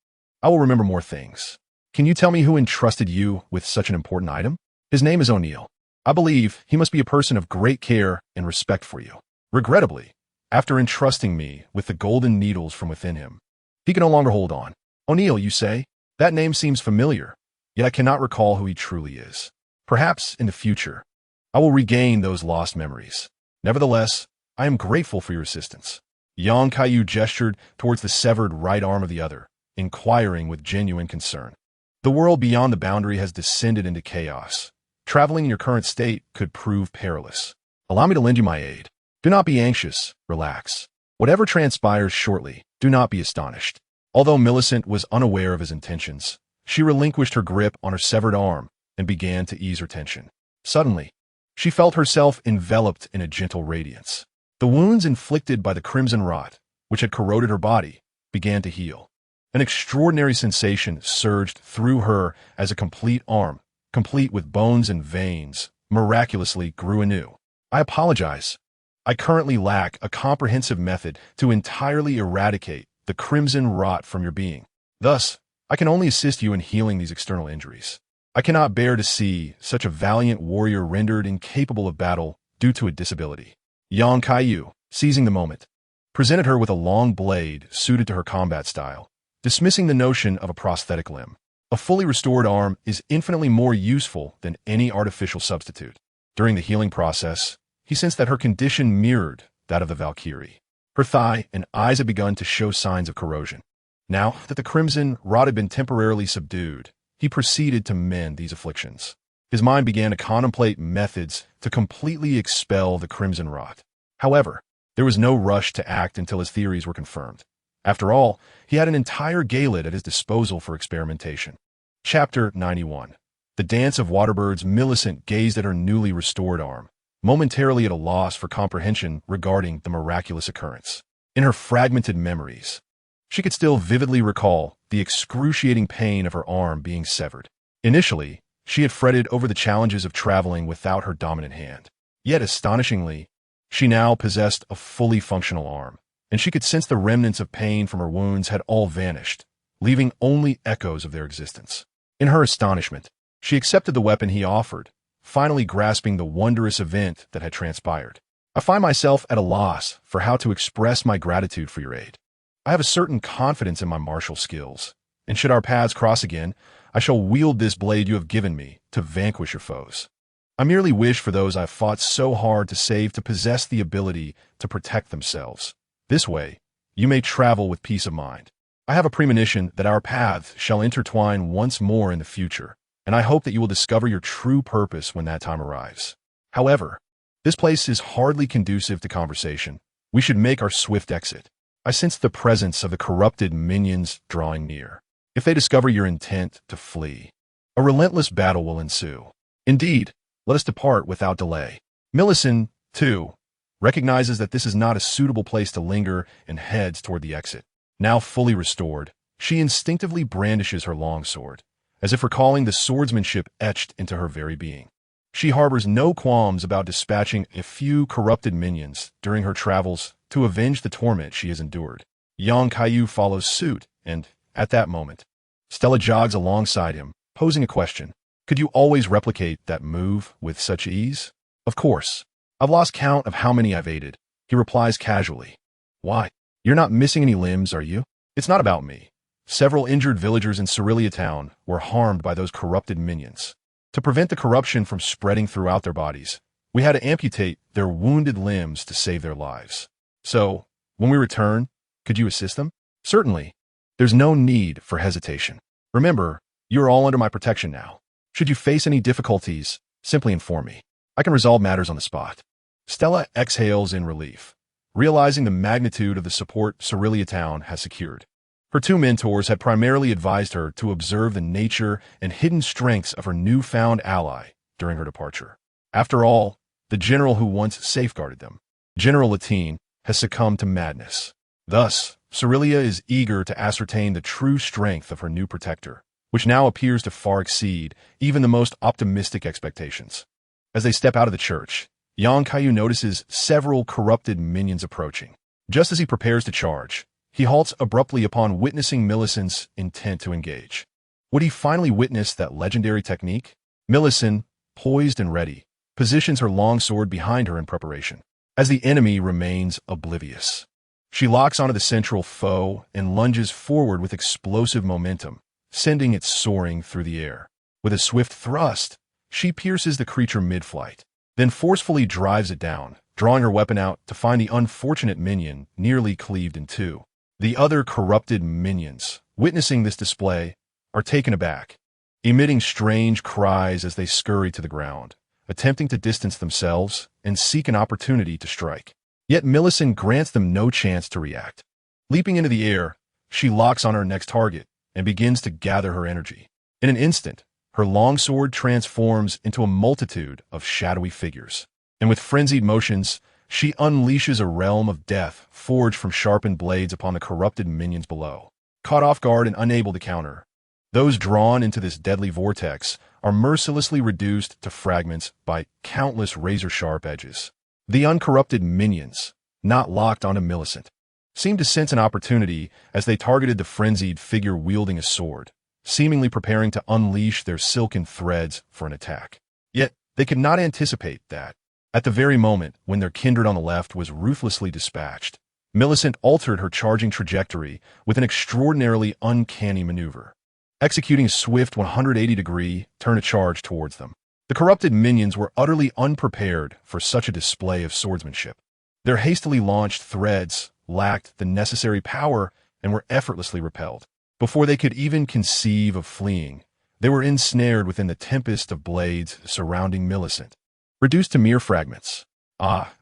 I will remember more things. Can you tell me who entrusted you with such an important item? His name is O'Neill. I believe he must be a person of great care and respect for you. Regrettably, after entrusting me with the golden needles from within him, he can no longer hold on. O'Neill, you say? That name seems familiar, yet I cannot recall who he truly is. Perhaps in the future, I will regain those lost memories. Nevertheless, I am grateful for your assistance. Yang Kaiyu gestured towards the severed right arm of the other, inquiring with genuine concern. The world beyond the boundary has descended into chaos. Traveling in your current state could prove perilous. Allow me to lend you my aid. Do not be anxious. Relax. Whatever transpires shortly, do not be astonished. Although Millicent was unaware of his intentions, she relinquished her grip on her severed arm and began to ease her tension. Suddenly, she felt herself enveloped in a gentle radiance. The wounds inflicted by the crimson rot, which had corroded her body, began to heal. An extraordinary sensation surged through her as a complete arm, complete with bones and veins, miraculously grew anew. I apologize. I currently lack a comprehensive method to entirely eradicate the crimson rot from your being. Thus, I can only assist you in healing these external injuries. I cannot bear to see such a valiant warrior rendered incapable of battle due to a disability. Yang Kaiyu, seizing the moment, presented her with a long blade suited to her combat style, dismissing the notion of a prosthetic limb. A fully restored arm is infinitely more useful than any artificial substitute. During the healing process, he sensed that her condition mirrored that of the Valkyrie. Her thigh and eyes had begun to show signs of corrosion. Now that the crimson rot had been temporarily subdued, he proceeded to mend these afflictions. His mind began to contemplate methods to completely expel the crimson rot. However, There was no rush to act until his theories were confirmed. After all, he had an entire Gaelid at his disposal for experimentation. Chapter 91. The Dance of Waterbirds. Millicent gazed at her newly restored arm, momentarily at a loss for comprehension regarding the miraculous occurrence. In her fragmented memories, she could still vividly recall the excruciating pain of her arm being severed. Initially, she had fretted over the challenges of traveling without her dominant hand. Yet, astonishingly, she now possessed a fully functional arm, and she could sense the remnants of pain from her wounds had all vanished, leaving only echoes of their existence. In her astonishment, she accepted the weapon he offered, finally grasping the wondrous event that had transpired. I find myself at a loss for how to express my gratitude for your aid. I have a certain confidence in my martial skills, and should our paths cross again, I shall wield this blade you have given me to vanquish your foes. I merely wish for those I've fought so hard to save to possess the ability to protect themselves. This way, you may travel with peace of mind. I have a premonition that our paths shall intertwine once more in the future, and I hope that you will discover your true purpose when that time arrives. However, this place is hardly conducive to conversation. We should make our swift exit. I sense the presence of the corrupted minions drawing near. If they discover your intent to flee, a relentless battle will ensue. Indeed, let us depart without delay. Millicent, too, recognizes that this is not a suitable place to linger and heads toward the exit. Now fully restored, she instinctively brandishes her longsword, as if recalling the swordsmanship etched into her very being. She harbors no qualms about dispatching a few corrupted minions during her travels to avenge the torment she has endured. Young Kaiyu follows suit, and, at that moment, Stella jogs alongside him, posing a question. Could you always replicate that move with such ease? Of course. I've lost count of how many I've aided. He replies casually. Why? You're not missing any limbs, are you? It's not about me. Several injured villagers in Cerelia town were harmed by those corrupted minions. To prevent the corruption from spreading throughout their bodies, we had to amputate their wounded limbs to save their lives. So, when we return, could you assist them? Certainly. There's no need for hesitation. Remember, you are all under my protection now. Should you face any difficulties, simply inform me. I can resolve matters on the spot. Stella exhales in relief, realizing the magnitude of the support Cerelia town has secured. Her two mentors had primarily advised her to observe the nature and hidden strengths of her newfound ally during her departure. After all, the general who once safeguarded them, General Latine, has succumbed to madness. Thus, Cerelia is eager to ascertain the true strength of her new protector, which now appears to far exceed even the most optimistic expectations. As they step out of the church, Yang Kaiyu notices several corrupted minions approaching. Just as he prepares to charge, he halts abruptly upon witnessing Millicent's intent to engage. Would he finally witness that legendary technique? Millicent, poised and ready, positions her longsword behind her in preparation, as the enemy remains oblivious. She locks onto the central foe and lunges forward with explosive momentum, sending it soaring through the air. With a swift thrust, she pierces the creature mid-flight, then forcefully drives it down, drawing her weapon out to find the unfortunate minion nearly cleaved in two. The other corrupted minions, witnessing this display, are taken aback, emitting strange cries as they scurry to the ground, attempting to distance themselves and seek an opportunity to strike. Yet Millicent grants them no chance to react. Leaping into the air, she locks on her next target and begins to gather her energy. In an instant, her longsword transforms into a multitude of shadowy figures, and with frenzied motions, she unleashes a realm of death forged from sharpened blades upon the corrupted minions below. Caught off guard and unable to counter, those drawn into this deadly vortex are mercilessly reduced to fragments by countless razor-sharp edges. The uncorrupted minions, not locked onto Millicent, seemed to sense an opportunity as they targeted the frenzied figure wielding a sword, seemingly preparing to unleash their silken threads for an attack. Yet, they could not anticipate that, at the very moment when their kindred on the left was ruthlessly dispatched, Millicent altered her charging trajectory with an extraordinarily uncanny maneuver, executing a swift 180-degree turn-of-charge towards them. The corrupted minions were utterly unprepared for such a display of swordsmanship. Their hastily launched threads lacked the necessary power and were effortlessly repelled. Before they could even conceive of fleeing, they were ensnared within the tempest of blades surrounding Millicent. Reduced to mere fragments,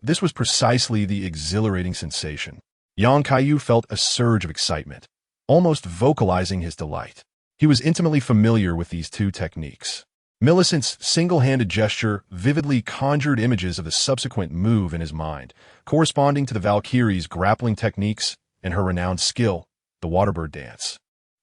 This was precisely the exhilarating sensation. Young Kaiyu felt a surge of excitement, almost vocalizing his delight. He was intimately familiar with these two techniques. Millicent's single-handed gesture vividly conjured images of the subsequent move in his mind, corresponding to the Valkyrie's grappling techniques and her renowned skill, the waterbird dance.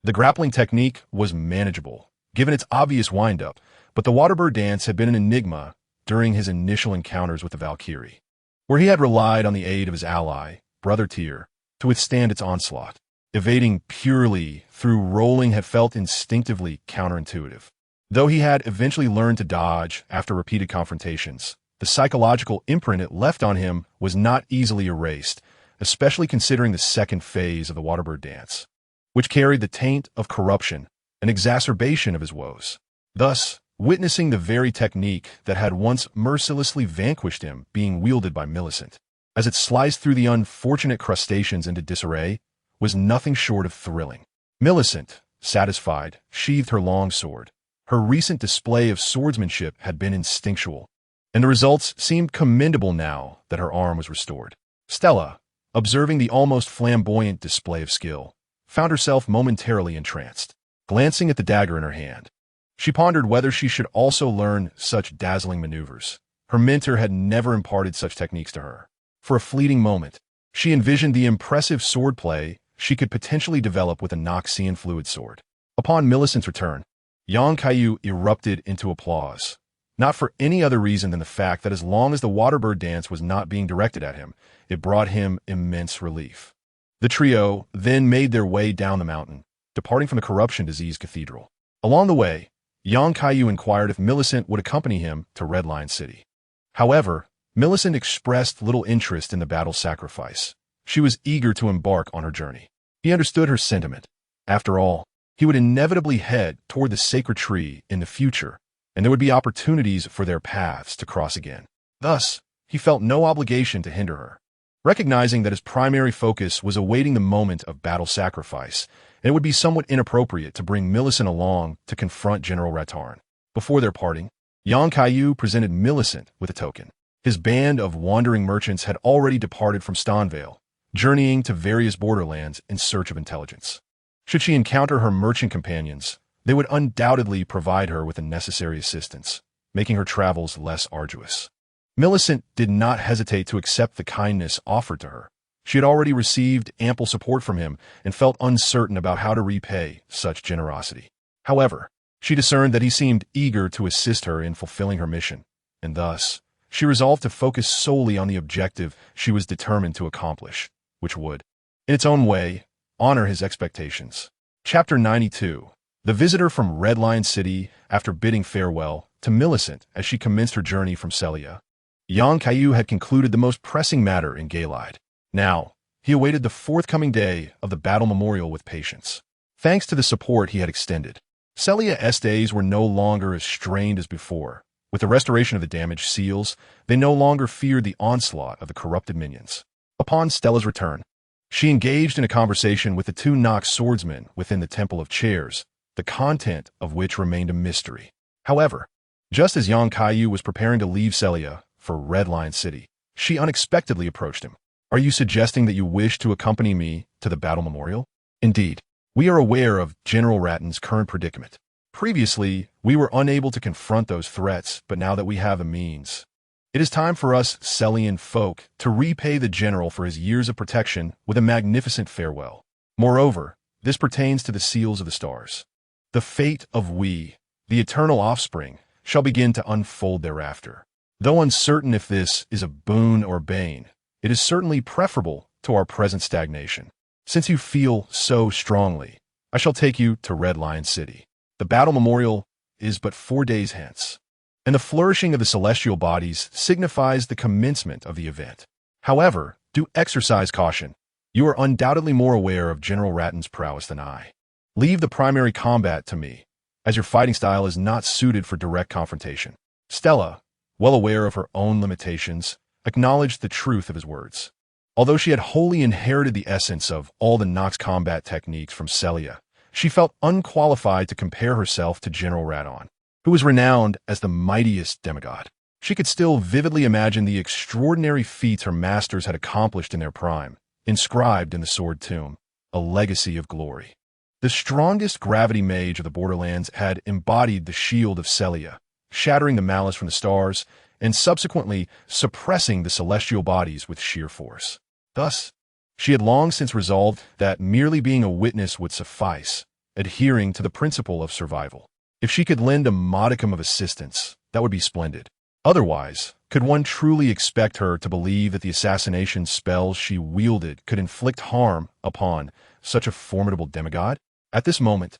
The grappling technique was manageable, given its obvious wind-up, but the waterbird dance had been an enigma during his initial encounters with the Valkyrie, where he had relied on the aid of his ally, Brother Tyr, to withstand its onslaught. Evading purely through rolling had felt instinctively counterintuitive. Though he had eventually learned to dodge after repeated confrontations, the psychological imprint it left on him was not easily erased, especially considering the second phase of the waterbird dance, which carried the taint of corruption, an exacerbation of his woes. Thus, witnessing the very technique that had once mercilessly vanquished him being wielded by Millicent, as it sliced through the unfortunate crustaceans into disarray, was nothing short of thrilling. Millicent, satisfied, sheathed her long sword. Her recent display of swordsmanship had been instinctual, and the results seemed commendable now that her arm was restored. Stella, observing the almost flamboyant display of skill, found herself momentarily entranced. Glancing at the dagger in her hand, she pondered whether she should also learn such dazzling maneuvers. Her mentor had never imparted such techniques to her. For a fleeting moment, she envisioned the impressive swordplay she could potentially develop with a Noxian fluid sword. Upon Millicent's return, Yang Kaiyu erupted into applause, not for any other reason than the fact that as long as the waterbird dance was not being directed at him, it brought him immense relief. The trio then made their way down the mountain, departing from the corruption-diseased cathedral. Along the way, Yang Kaiyu inquired if Millicent would accompany him to Red Lion City. However, Millicent expressed little interest in the battle sacrifice. She was eager to embark on her journey. He understood her sentiment. After all, he would inevitably head toward the sacred tree in the future, and there would be opportunities for their paths to cross again. Thus, he felt no obligation to hinder her. Recognizing that his primary focus was awaiting the moment of battle sacrifice, and it would be somewhat inappropriate to bring Millicent along to confront General Ratarn. Before their parting, Yang Kaiyu presented Millicent with a token. His band of wandering merchants had already departed from Stonvale, journeying to various borderlands in search of intelligence. Should she encounter her merchant companions, they would undoubtedly provide her with the necessary assistance, making her travels less arduous. Millicent did not hesitate to accept the kindness offered to her. She had already received ample support from him and felt uncertain about how to repay such generosity. However, she discerned that he seemed eager to assist her in fulfilling her mission, and thus, she resolved to focus solely on the objective she was determined to accomplish, which would, in its own way, honor his expectations. Chapter 92. The visitor from Red Lion City, after bidding farewell to Millicent as she commenced her journey from Celia, Yang Kaiyu had concluded the most pressing matter in Gaylide. Now, he awaited the forthcoming day of the battle memorial with patience. Thanks to the support he had extended, Celia's days were no longer as strained as before. With the restoration of the damaged seals, they no longer feared the onslaught of the corrupted minions. Upon Stella's return, she engaged in a conversation with the two Nox swordsmen within the Temple of Chairs, the content of which remained a mystery. However, just as Yang Kaiyu was preparing to leave Celia for Red Lion City, she unexpectedly approached him. "Are you suggesting that you wish to accompany me to the battle memorial?" "Indeed. We are aware of General Ratton's current predicament. Previously, we were unable to confront those threats, but now that we have a means, it is time for us Celian folk to repay the general for his years of protection with a magnificent farewell. Moreover, this pertains to the seals of the stars. The fate of we, the eternal offspring, shall begin to unfold thereafter. Though uncertain if this is a boon or bane, it is certainly preferable to our present stagnation. Since you feel so strongly, I shall take you to Red Lion City. The battle memorial is but 4 days hence, and the flourishing of the celestial bodies signifies the commencement of the event. However, do exercise caution. You are undoubtedly more aware of General Ratton's prowess than I. Leave the primary combat to me, as your fighting style is not suited for direct confrontation." Stella, well aware of her own limitations, acknowledged the truth of his words. Although she had wholly inherited the essence of all the Nox combat techniques from Celia, she felt unqualified to compare herself to General Radon, who was renowned as the mightiest demigod. She could still vividly imagine the extraordinary feats her masters had accomplished in their prime, inscribed in the Sword Tomb, a legacy of glory. The strongest gravity mage of the Borderlands had embodied the shield of Celia, shattering the malice from the stars, and subsequently suppressing the celestial bodies with sheer force. Thus, she had long since resolved that merely being a witness would suffice, adhering to the principle of survival. If she could lend a modicum of assistance, that would be splendid. Otherwise, could one truly expect her to believe that the assassination spells she wielded could inflict harm upon such a formidable demigod? At this moment,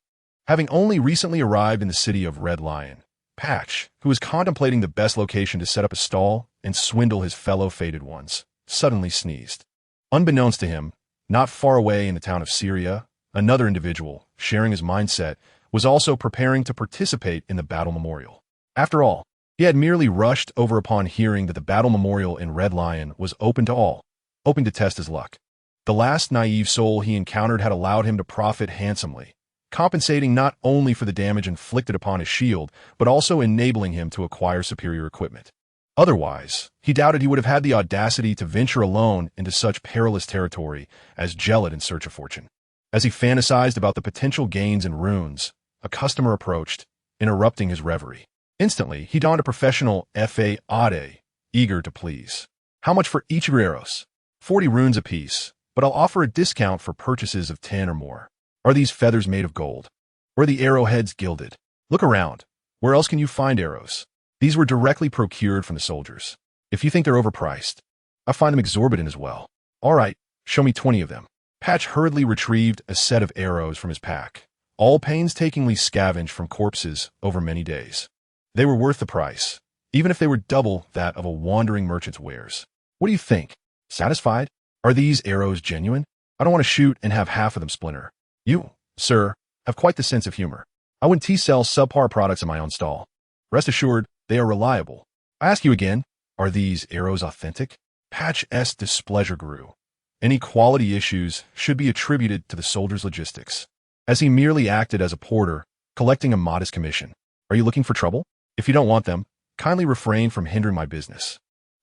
having only recently arrived in the city of Red Lion, Patch, who was contemplating the best location to set up a stall and swindle his fellow fated ones, suddenly sneezed. Unbeknownst to him, not far away in the town of Syria, another individual, sharing his mindset, was also preparing to participate in the battle memorial. After all, he had merely rushed over upon hearing that the battle memorial in Red Lion was open to all, hoping to test his luck. The last naive soul he encountered had allowed him to profit handsomely, compensating not only for the damage inflicted upon his shield, but also enabling him to acquire superior equipment. Otherwise, he doubted he would have had the audacity to venture alone into such perilous territory as Gelid in search of fortune. As he fantasized about the potential gains in runes, a customer approached, interrupting his reverie. Instantly, he donned a professional F.A.A.D.E., eager to please. "How much for each of your arrows?" 40 runes apiece, but I'll offer a discount for purchases of 10 or more. Are these feathers made of gold? Or are the arrowheads gilded? Look around. Where else can you find arrows? These were directly procured from the soldiers. If you think they're overpriced, I find them exorbitant as well. All right, show me 20 of them. Patch hurriedly retrieved a set of arrows from his pack, all painstakingly scavenged from corpses over many days. They were worth the price, even if they were double that of a wandering merchant's wares. What do you think? Satisfied? Are these arrows genuine? I don't want to shoot and have half of them splinter. You, sir, have quite the sense of humor. I wouldn't sell subpar products in my own stall. Rest assured, they are reliable. I ask you again, are these arrows authentic? Patch's displeasure grew. Any quality issues should be attributed to the soldier's logistics, as he merely acted as a porter, collecting a modest commission. Are you looking for trouble? If you don't want them, kindly refrain from hindering my business.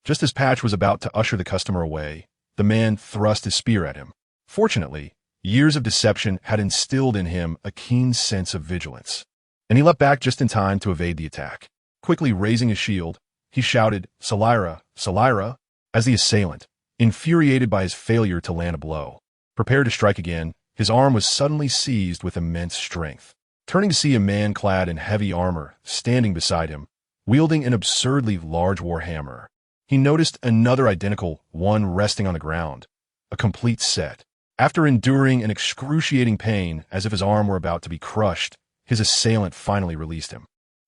Just as Patch was about to usher the customer away, the man thrust his spear at him. Fortunately, years of deception had instilled in him a keen sense of vigilance, and he leapt back just in time to evade the attack. Quickly raising his shield, he shouted, "Salira, Salira," as the assailant, infuriated by his failure to land a blow, prepared to strike again. His arm was suddenly seized with immense strength. Turning to see a man clad in heavy armor standing beside him, wielding an absurdly large war hammer, he noticed another identical one resting on the ground, a complete set. After enduring an excruciating pain as if his arm were about to be crushed, his assailant finally released him.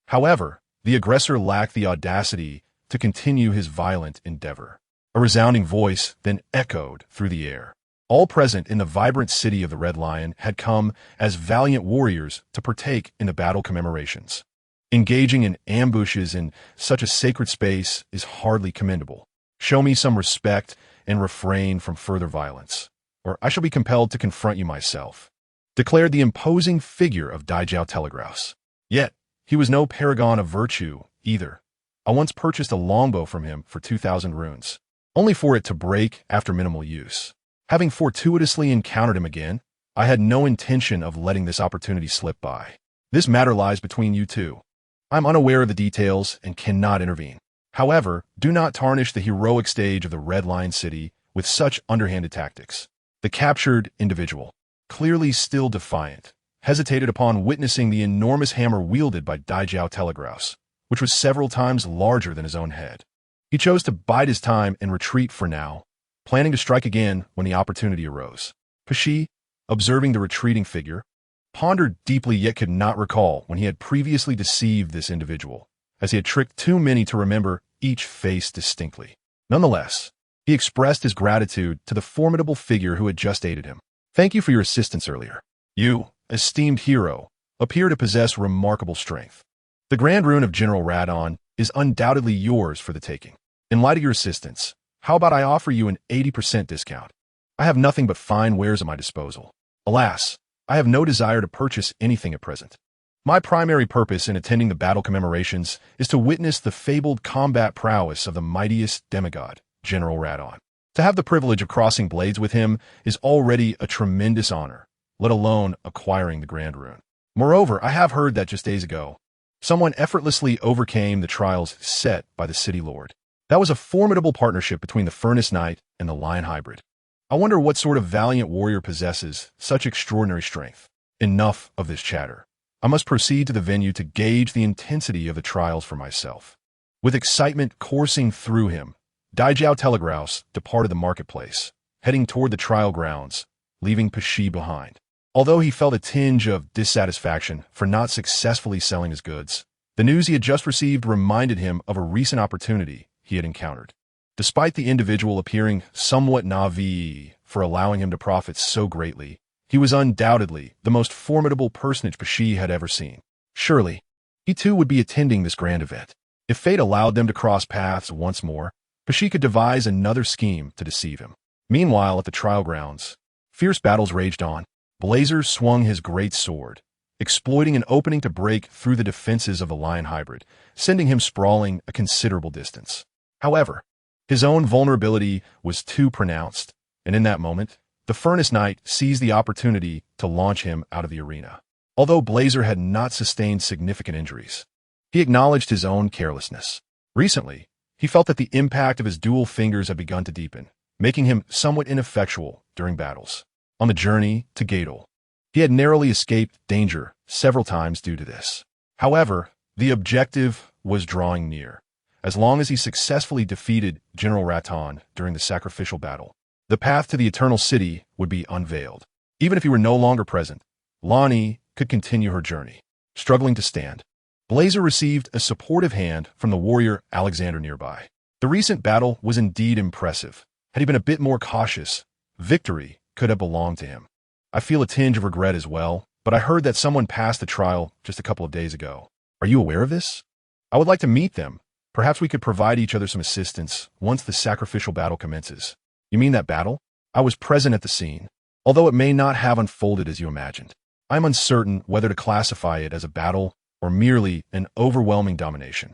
However, the aggressor lacked the audacity to continue his violent endeavor. A resounding voice then echoed through the air. All present in the vibrant city of the Red Lion had come as valiant warriors to partake in the battle commemorations. Engaging in ambushes in such a sacred space is hardly commendable. Show me some respect and refrain from further violence, or I shall be compelled to confront you myself," declared the imposing figure of Daijao Telegraphs. Yet, he was no paragon of virtue, either. I once purchased a longbow from him for 2,000 runes, only for it to break after minimal use. Having fortuitously encountered him again, I had no intention of letting this opportunity slip by. This matter lies between you two. I'm unaware of the details and cannot intervene. However, do not tarnish the heroic stage of the Red Lion City with such underhanded tactics. The captured individual, clearly still defiant, hesitated upon witnessing the enormous hammer wielded by Daijao Telegraphs, which was several times larger than his own head. He chose to bide his time and retreat for now, planning to strike again when the opportunity arose. Pashi, observing the retreating figure, pondered deeply yet could not recall when he had previously deceived this individual, as he had tricked too many to remember each face distinctly. Nonetheless, he expressed his gratitude to the formidable figure who had just aided him. "Thank you for your assistance earlier. You, esteemed hero, appear to possess remarkable strength. The Grand Rune of General Radon is undoubtedly yours for the taking. In light of your assistance, how about I offer you an 80% discount? I have nothing but fine wares at my disposal. Alas, I have no desire to purchase anything at present." My primary purpose in attending the battle commemorations is to witness the fabled combat prowess of the mightiest demigod, General Radon. To have the privilege of crossing blades with him is already a tremendous honor, let alone acquiring the Grand Rune. Moreover, I have heard that just days ago, someone effortlessly overcame the trials set by the City Lord. That was a formidable partnership between the Furnace Knight and the Lion Hybrid. I wonder what sort of valiant warrior possesses such extraordinary strength. Enough of this chatter. I must proceed to the venue to gauge the intensity of the trials for myself. With excitement coursing through him, Daijiao Telegraus departed the marketplace, heading toward the trial grounds, leaving Pesci behind. Although he felt a tinge of dissatisfaction for not successfully selling his goods, the news he had just received reminded him of a recent opportunity he had encountered. Despite the individual appearing somewhat naive for allowing him to profit so greatly, he was undoubtedly the most formidable personage Pesci had ever seen. Surely, he too would be attending this grand event. If fate allowed them to cross paths once more, Pesci could devise another scheme to deceive him. Meanwhile, at the trial grounds, fierce battles raged on. Blazer swung his great sword, exploiting an opening to break through the defenses of the Lion Hybrid, sending him sprawling a considerable distance. However, his own vulnerability was too pronounced, and in that moment, the Furnace Knight seized the opportunity to launch him out of the arena. Although Blazer had not sustained significant injuries, he acknowledged his own carelessness. Recently, he felt that the impact of his dual fingers had begun to deepen, making him somewhat ineffectual during battles. On the journey to Gadol, he had narrowly escaped danger several times due to this. However, the objective was drawing near. As long as he successfully defeated General Raton during the sacrificial battle, the path to the Eternal City would be unveiled. Even if he were no longer present, Lonnie could continue her journey. Struggling to stand, Blazer received a supportive hand from the warrior Alexander nearby. The recent battle was indeed impressive. Had he been a bit more cautious, victory could have belonged to him. I feel a tinge of regret as well, but I heard that someone passed the trial just a couple of days ago. Are you aware of this? I would like to meet them. Perhaps we could provide each other some assistance once the sacrificial battle commences. You mean that battle? I was present at the scene, although it may not have unfolded as you imagined. I'm uncertain whether to classify it as a battle or merely an overwhelming domination.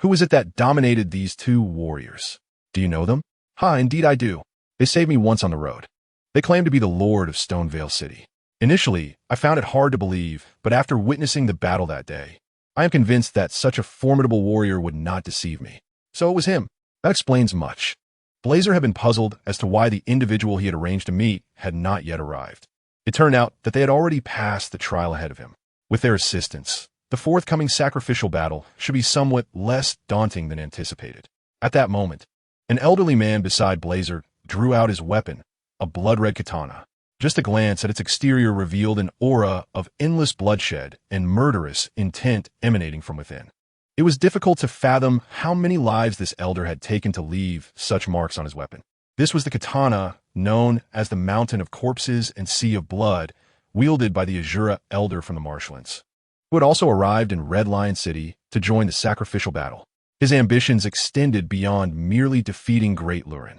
Who was it that dominated these two warriors? Do you know them? Indeed I do. They saved me once on the road. They claim to be the Lord of Stonevale City. Initially, I found it hard to believe, but after witnessing the battle that day, I am convinced that such a formidable warrior would not deceive me. So it was him. That explains much. Blazer had been puzzled as to why the individual he had arranged to meet had not yet arrived. It turned out that they had already passed the trial ahead of him. With their assistance, the forthcoming sacrificial battle should be somewhat less daunting than anticipated. At that moment, an elderly man beside Blazer drew out his weapon, a blood-red katana. Just a glance at its exterior revealed an aura of endless bloodshed and murderous intent emanating from within. It was difficult to fathom how many lives this elder had taken to leave such marks on his weapon. This was the katana known as the Mountain of Corpses and Sea of Blood, wielded by the Azura elder from the marshlands, who had also arrived in Red Lion City to join the sacrificial battle. His ambitions extended beyond merely defeating Great Lurin.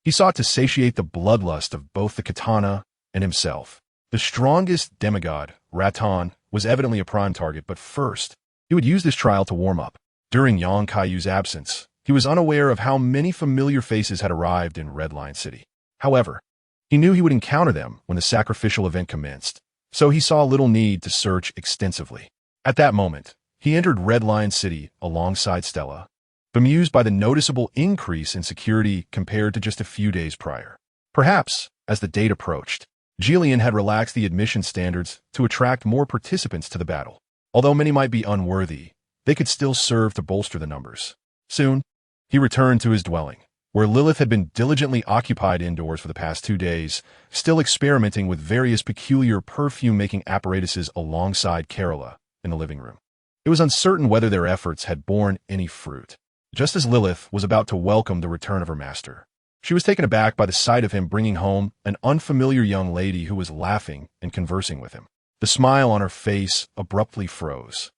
He sought to satiate the bloodlust of both the katana and himself. The strongest demigod, Raton, was evidently a prime target, but first, he would use this trial to warm up. During Yang Kaiyu's absence, he was unaware of how many familiar faces had arrived in Red Lion City. However, he knew he would encounter them when the sacrificial event commenced, so he saw little need to search extensively. At that moment, he entered Red Lion City alongside Stella, bemused by the noticeable increase in security compared to just a few days prior. Perhaps, as the date approached, Jillian had relaxed the admission standards to attract more participants to the battle. Although many might be unworthy, they could still serve to bolster the numbers. Soon, he returned to his dwelling, where Lilith had been diligently occupied indoors for the past 2 days, still experimenting with various peculiar perfume-making apparatuses alongside Kerala in the living room. It was uncertain whether their efforts had borne any fruit. Just as Lilith was about to welcome the return of her master, she was taken aback by the sight of him bringing home an unfamiliar young lady who was laughing and conversing with him. The smile on her face abruptly froze.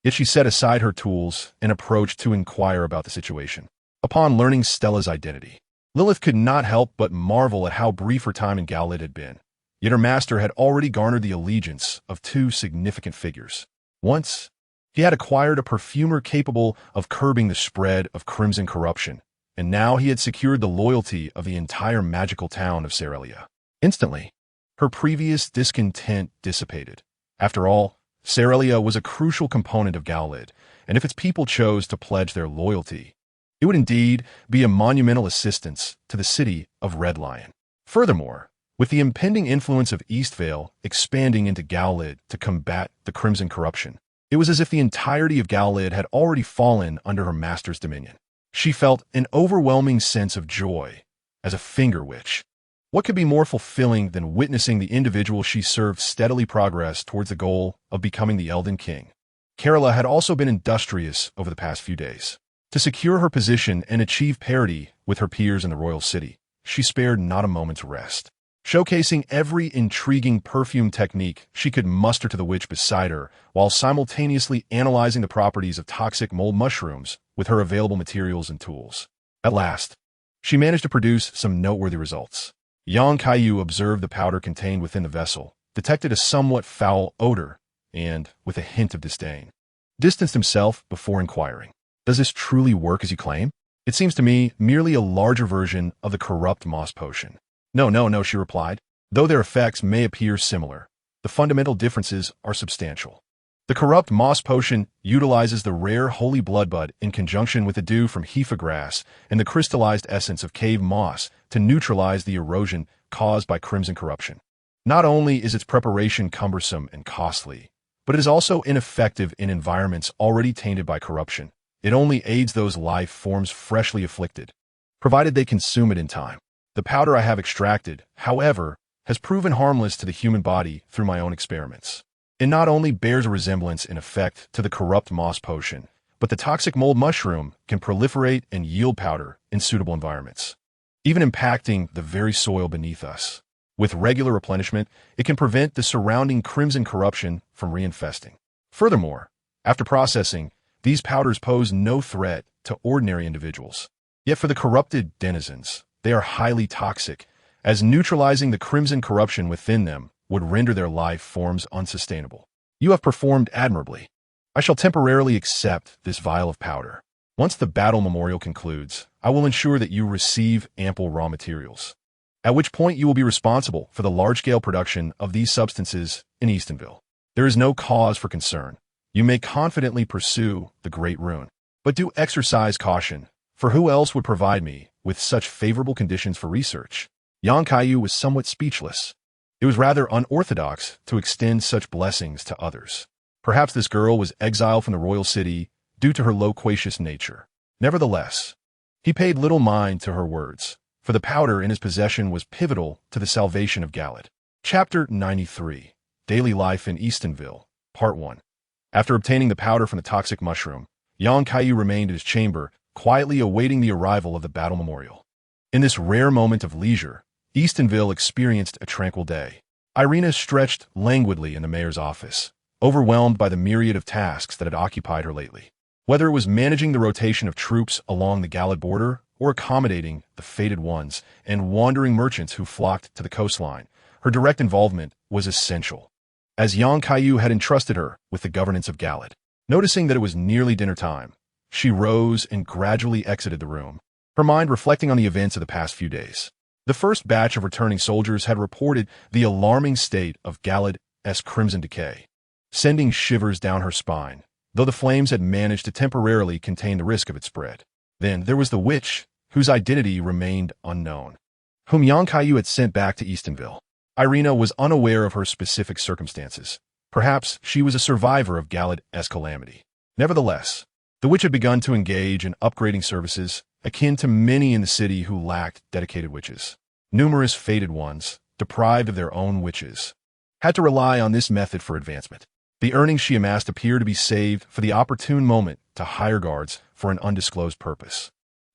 Yet she set aside her tools and approached to inquire about the situation. Upon learning Stella's identity, Lilith could not help but marvel at how brief her time in Gallid had been. Yet her master had already garnered the allegiance of 2 significant figures. Once, he had acquired a perfumer capable of curbing the spread of crimson corruption, and now he had secured the loyalty of the entire magical town of Cerelia. Instantly, her previous discontent dissipated. After all, Cerelia was a crucial component of Galad, and if its people chose to pledge their loyalty, it would indeed be a monumental assistance to the city of Red Lion. Furthermore, with the impending influence of Eastvale expanding into Galad to combat the crimson corruption, it was as if the entirety of Galad had already fallen under her master's dominion. She felt an overwhelming sense of joy as a finger witch. What could be more fulfilling than witnessing the individual she served steadily progress towards the goal of becoming the Elden King? Kerala had also been industrious over the past few days. To secure her position and achieve parity with her peers in the royal city, she spared not a moment's rest, showcasing every intriguing perfume technique she could muster to the witch beside her, while simultaneously analyzing the properties of toxic mold mushrooms with her available materials and tools. At last, she managed to produce some noteworthy results. Young Kaiyu observed the powder contained within the vessel, detected a somewhat foul odor, and, with a hint of disdain, distanced himself before inquiring, "Does this truly work as you claim? It seems to me merely a larger version of the corrupt moss potion." No, she replied. "Though their effects may appear similar, the fundamental differences are substantial. The corrupt moss potion utilizes the rare holy bloodbud in conjunction with the dew from Heifa grass and the crystallized essence of cave moss to neutralize the erosion caused by crimson corruption. Not only is its preparation cumbersome and costly, but it is also ineffective in environments already tainted by corruption. It only aids those life forms freshly afflicted, provided they consume it in time. The powder I have extracted, however, has proven harmless to the human body through my own experiments. It not only bears a resemblance in effect to the corrupt moss potion, but the toxic mold mushroom can proliferate and yield powder in suitable environments, even impacting the very soil beneath us. With regular replenishment, it can prevent the surrounding crimson corruption from reinfesting. Furthermore, after processing, these powders pose no threat to ordinary individuals. Yet for the corrupted denizens, they are highly toxic, as neutralizing the crimson corruption within them would render their life forms unsustainable. You have performed admirably. I shall temporarily accept this vial of powder. Once the battle memorial concludes, I will ensure that you receive ample raw materials, at which point you will be responsible for the large-scale production of these substances in Eastonville. There is no cause for concern. You may confidently pursue the Great Rune, but do exercise caution, for who else would provide me with such favorable conditions for research? Yang Kaiyu was somewhat speechless. It was rather unorthodox to extend such blessings to others. Perhaps this girl was exiled from the royal city due to her loquacious nature. Nevertheless, he paid little mind to her words, for the powder in his possession was pivotal to the salvation of Galad. Chapter 93, Daily Life in Eastonville, Part 1. After obtaining the powder from the toxic mushroom, Yang Kaiyu remained in his chamber, quietly awaiting the arrival of the battle memorial. In this rare moment of leisure, Eastonville experienced a tranquil day. Irina stretched languidly in the mayor's office, overwhelmed by the myriad of tasks that had occupied her lately. Whether it was managing the rotation of troops along the Galad border or accommodating the fated ones and wandering merchants who flocked to the coastline, her direct involvement was essential, as Yang Kaiyu had entrusted her with the governance of Galad. Noticing that it was nearly dinner time, she rose and gradually exited the room, her mind reflecting on the events of the past few days. The first batch of returning soldiers had reported the alarming state of Galad's crimson decay, sending shivers down her spine, though the flames had managed to temporarily contain the risk of its spread. Then there was the witch, whose identity remained unknown, whom Yang Kaiyu had sent back to Eastonville. Irina was unaware of her specific circumstances. Perhaps she was a survivor of Galad's calamity. Nevertheless, the witch had begun to engage in upgrading services akin to many in the city who lacked dedicated witches. Numerous fated ones, deprived of their own witches, had to rely on this method for advancement. The earnings she amassed appeared to be saved for the opportune moment to hire guards for an undisclosed purpose.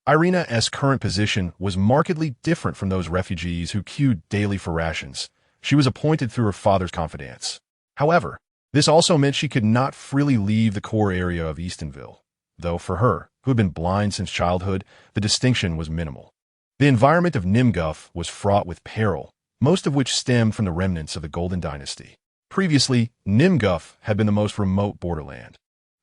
Irina's current position was markedly different from those refugees who queued daily for rations. She was appointed through her father's confidants. However, this also meant she could not freely leave the core area of Eastonville, though for her, who had been blind since childhood, the distinction was minimal. The environment of Nimguff was fraught with peril, most of which stemmed from the remnants of the Golden Dynasty. Previously, Nimguf had been the most remote borderland,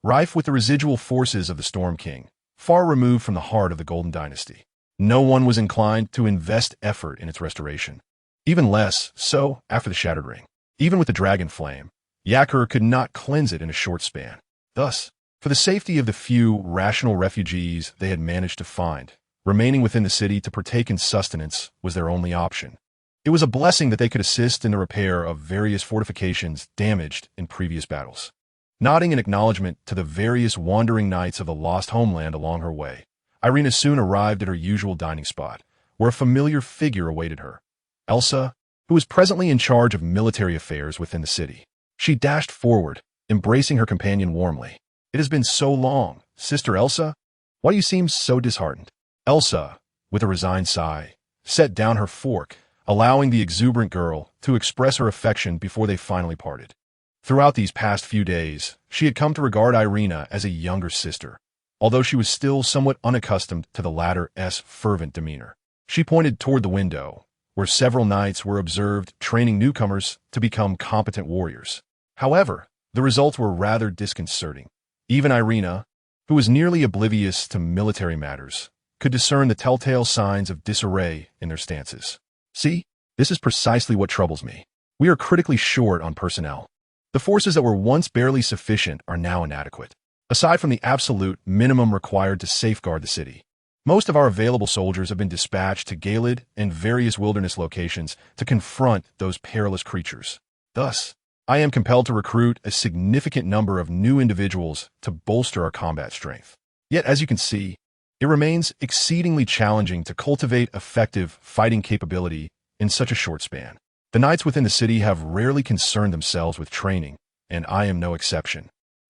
rife with the residual forces of the Storm King, far removed from the heart of the Golden Dynasty. No one was inclined to invest effort in its restoration. Even less so after the Shattered Ring. Even with the Dragon Flame, Yakur could not cleanse it in a short span. Thus, for the safety of the few rational refugees they had managed to find, remaining within the city to partake in sustenance was their only option. It was a blessing that they could assist in the repair of various fortifications damaged in previous battles. Nodding in acknowledgement to the various wandering knights of the lost homeland along her way, Irina soon arrived at her usual dining spot, where a familiar figure awaited her. Elsa, who was presently in charge of military affairs within the city. She dashed forward, embracing her companion warmly. "It has been so long, Sister Elsa. Why do you seem so disheartened?" Elsa, with a resigned sigh, set down her fork, allowing the exuberant girl to express her affection before they finally parted. Throughout these past few days, she had come to regard Irina as a younger sister, although she was still somewhat unaccustomed to the latter's fervent demeanor. She pointed toward the window, where several knights were observed training newcomers to become competent warriors. However, the results were rather disconcerting. Even Irina, who was nearly oblivious to military matters, could discern the telltale signs of disarray in their stances. "See, this is precisely what troubles me. We are critically short on personnel. The forces that were once barely sufficient are now inadequate. Aside from the absolute minimum required to safeguard the city, most of our available soldiers have been dispatched to Galid and various wilderness locations to confront those perilous creatures. Thus, I am compelled to recruit a significant number of new individuals to bolster our combat strength. Yet, as you can see, it remains exceedingly challenging to cultivate effective fighting capability in such a short span. The knights within the city have rarely concerned themselves with training, and I am no exception.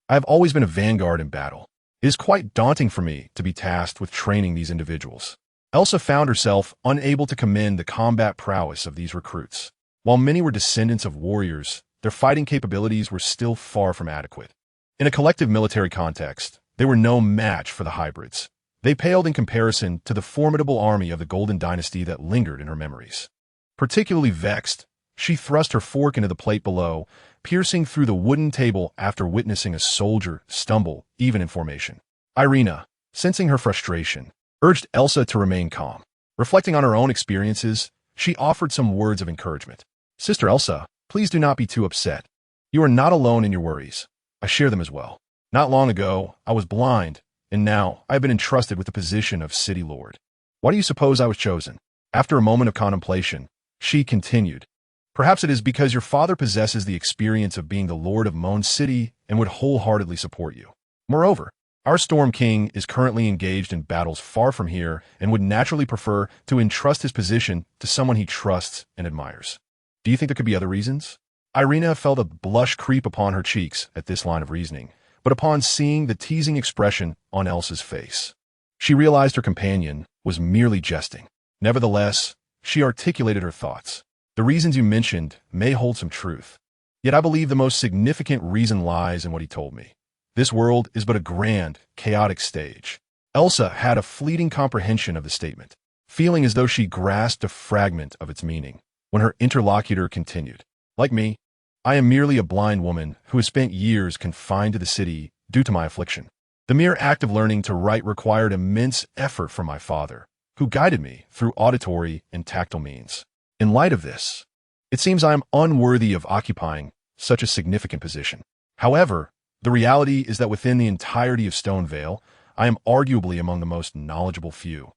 I have always been a vanguard in battle. It is quite daunting for me to be tasked with training these individuals." Elsa found herself unable to commend the combat prowess of these recruits. While many were descendants of warriors, their fighting capabilities were still far from adequate. In a collective military context, they were no match for the hybrids. They paled in comparison to the formidable army of the Golden Dynasty that lingered in her memories. Particularly vexed, she thrust her fork into the plate below, piercing through the wooden table after witnessing a soldier stumble, even in formation. Irina, sensing her frustration, urged Elsa to remain calm. Reflecting on her own experiences, she offered some words of encouragement. "Sister Elsa, please do not be too upset. You are not alone in your worries. I share them as well. Not long ago, I was blind, and now I have been entrusted with the position of city lord. Why do you suppose I was chosen?" After a moment of contemplation, she continued, "Perhaps it is because your father possesses the experience of being the lord of Moan City and would wholeheartedly support you. Moreover, our Storm King is currently engaged in battles far from here and would naturally prefer to entrust his position to someone he trusts and admires. Do you think there could be other reasons?" Irina felt a blush creep upon her cheeks at this line of reasoning, but upon seeing the teasing expression on Elsa's face, she realized her companion was merely jesting. Nevertheless, she articulated her thoughts. "The reasons you mentioned may hold some truth. Yet I believe the most significant reason lies in what he told me. This world is but a grand, chaotic stage." Elsa had a fleeting comprehension of the statement, feeling as though she grasped a fragment of its meaning, when her interlocutor continued. "Like me, I am merely a blind woman who has spent years confined to the city due to my affliction. The mere act of learning to write required immense effort from my father, who guided me through auditory and tactile means. In light of this, it seems I am unworthy of occupying such a significant position. However, the reality is that within the entirety of Stone Vale, I am arguably among the most knowledgeable few.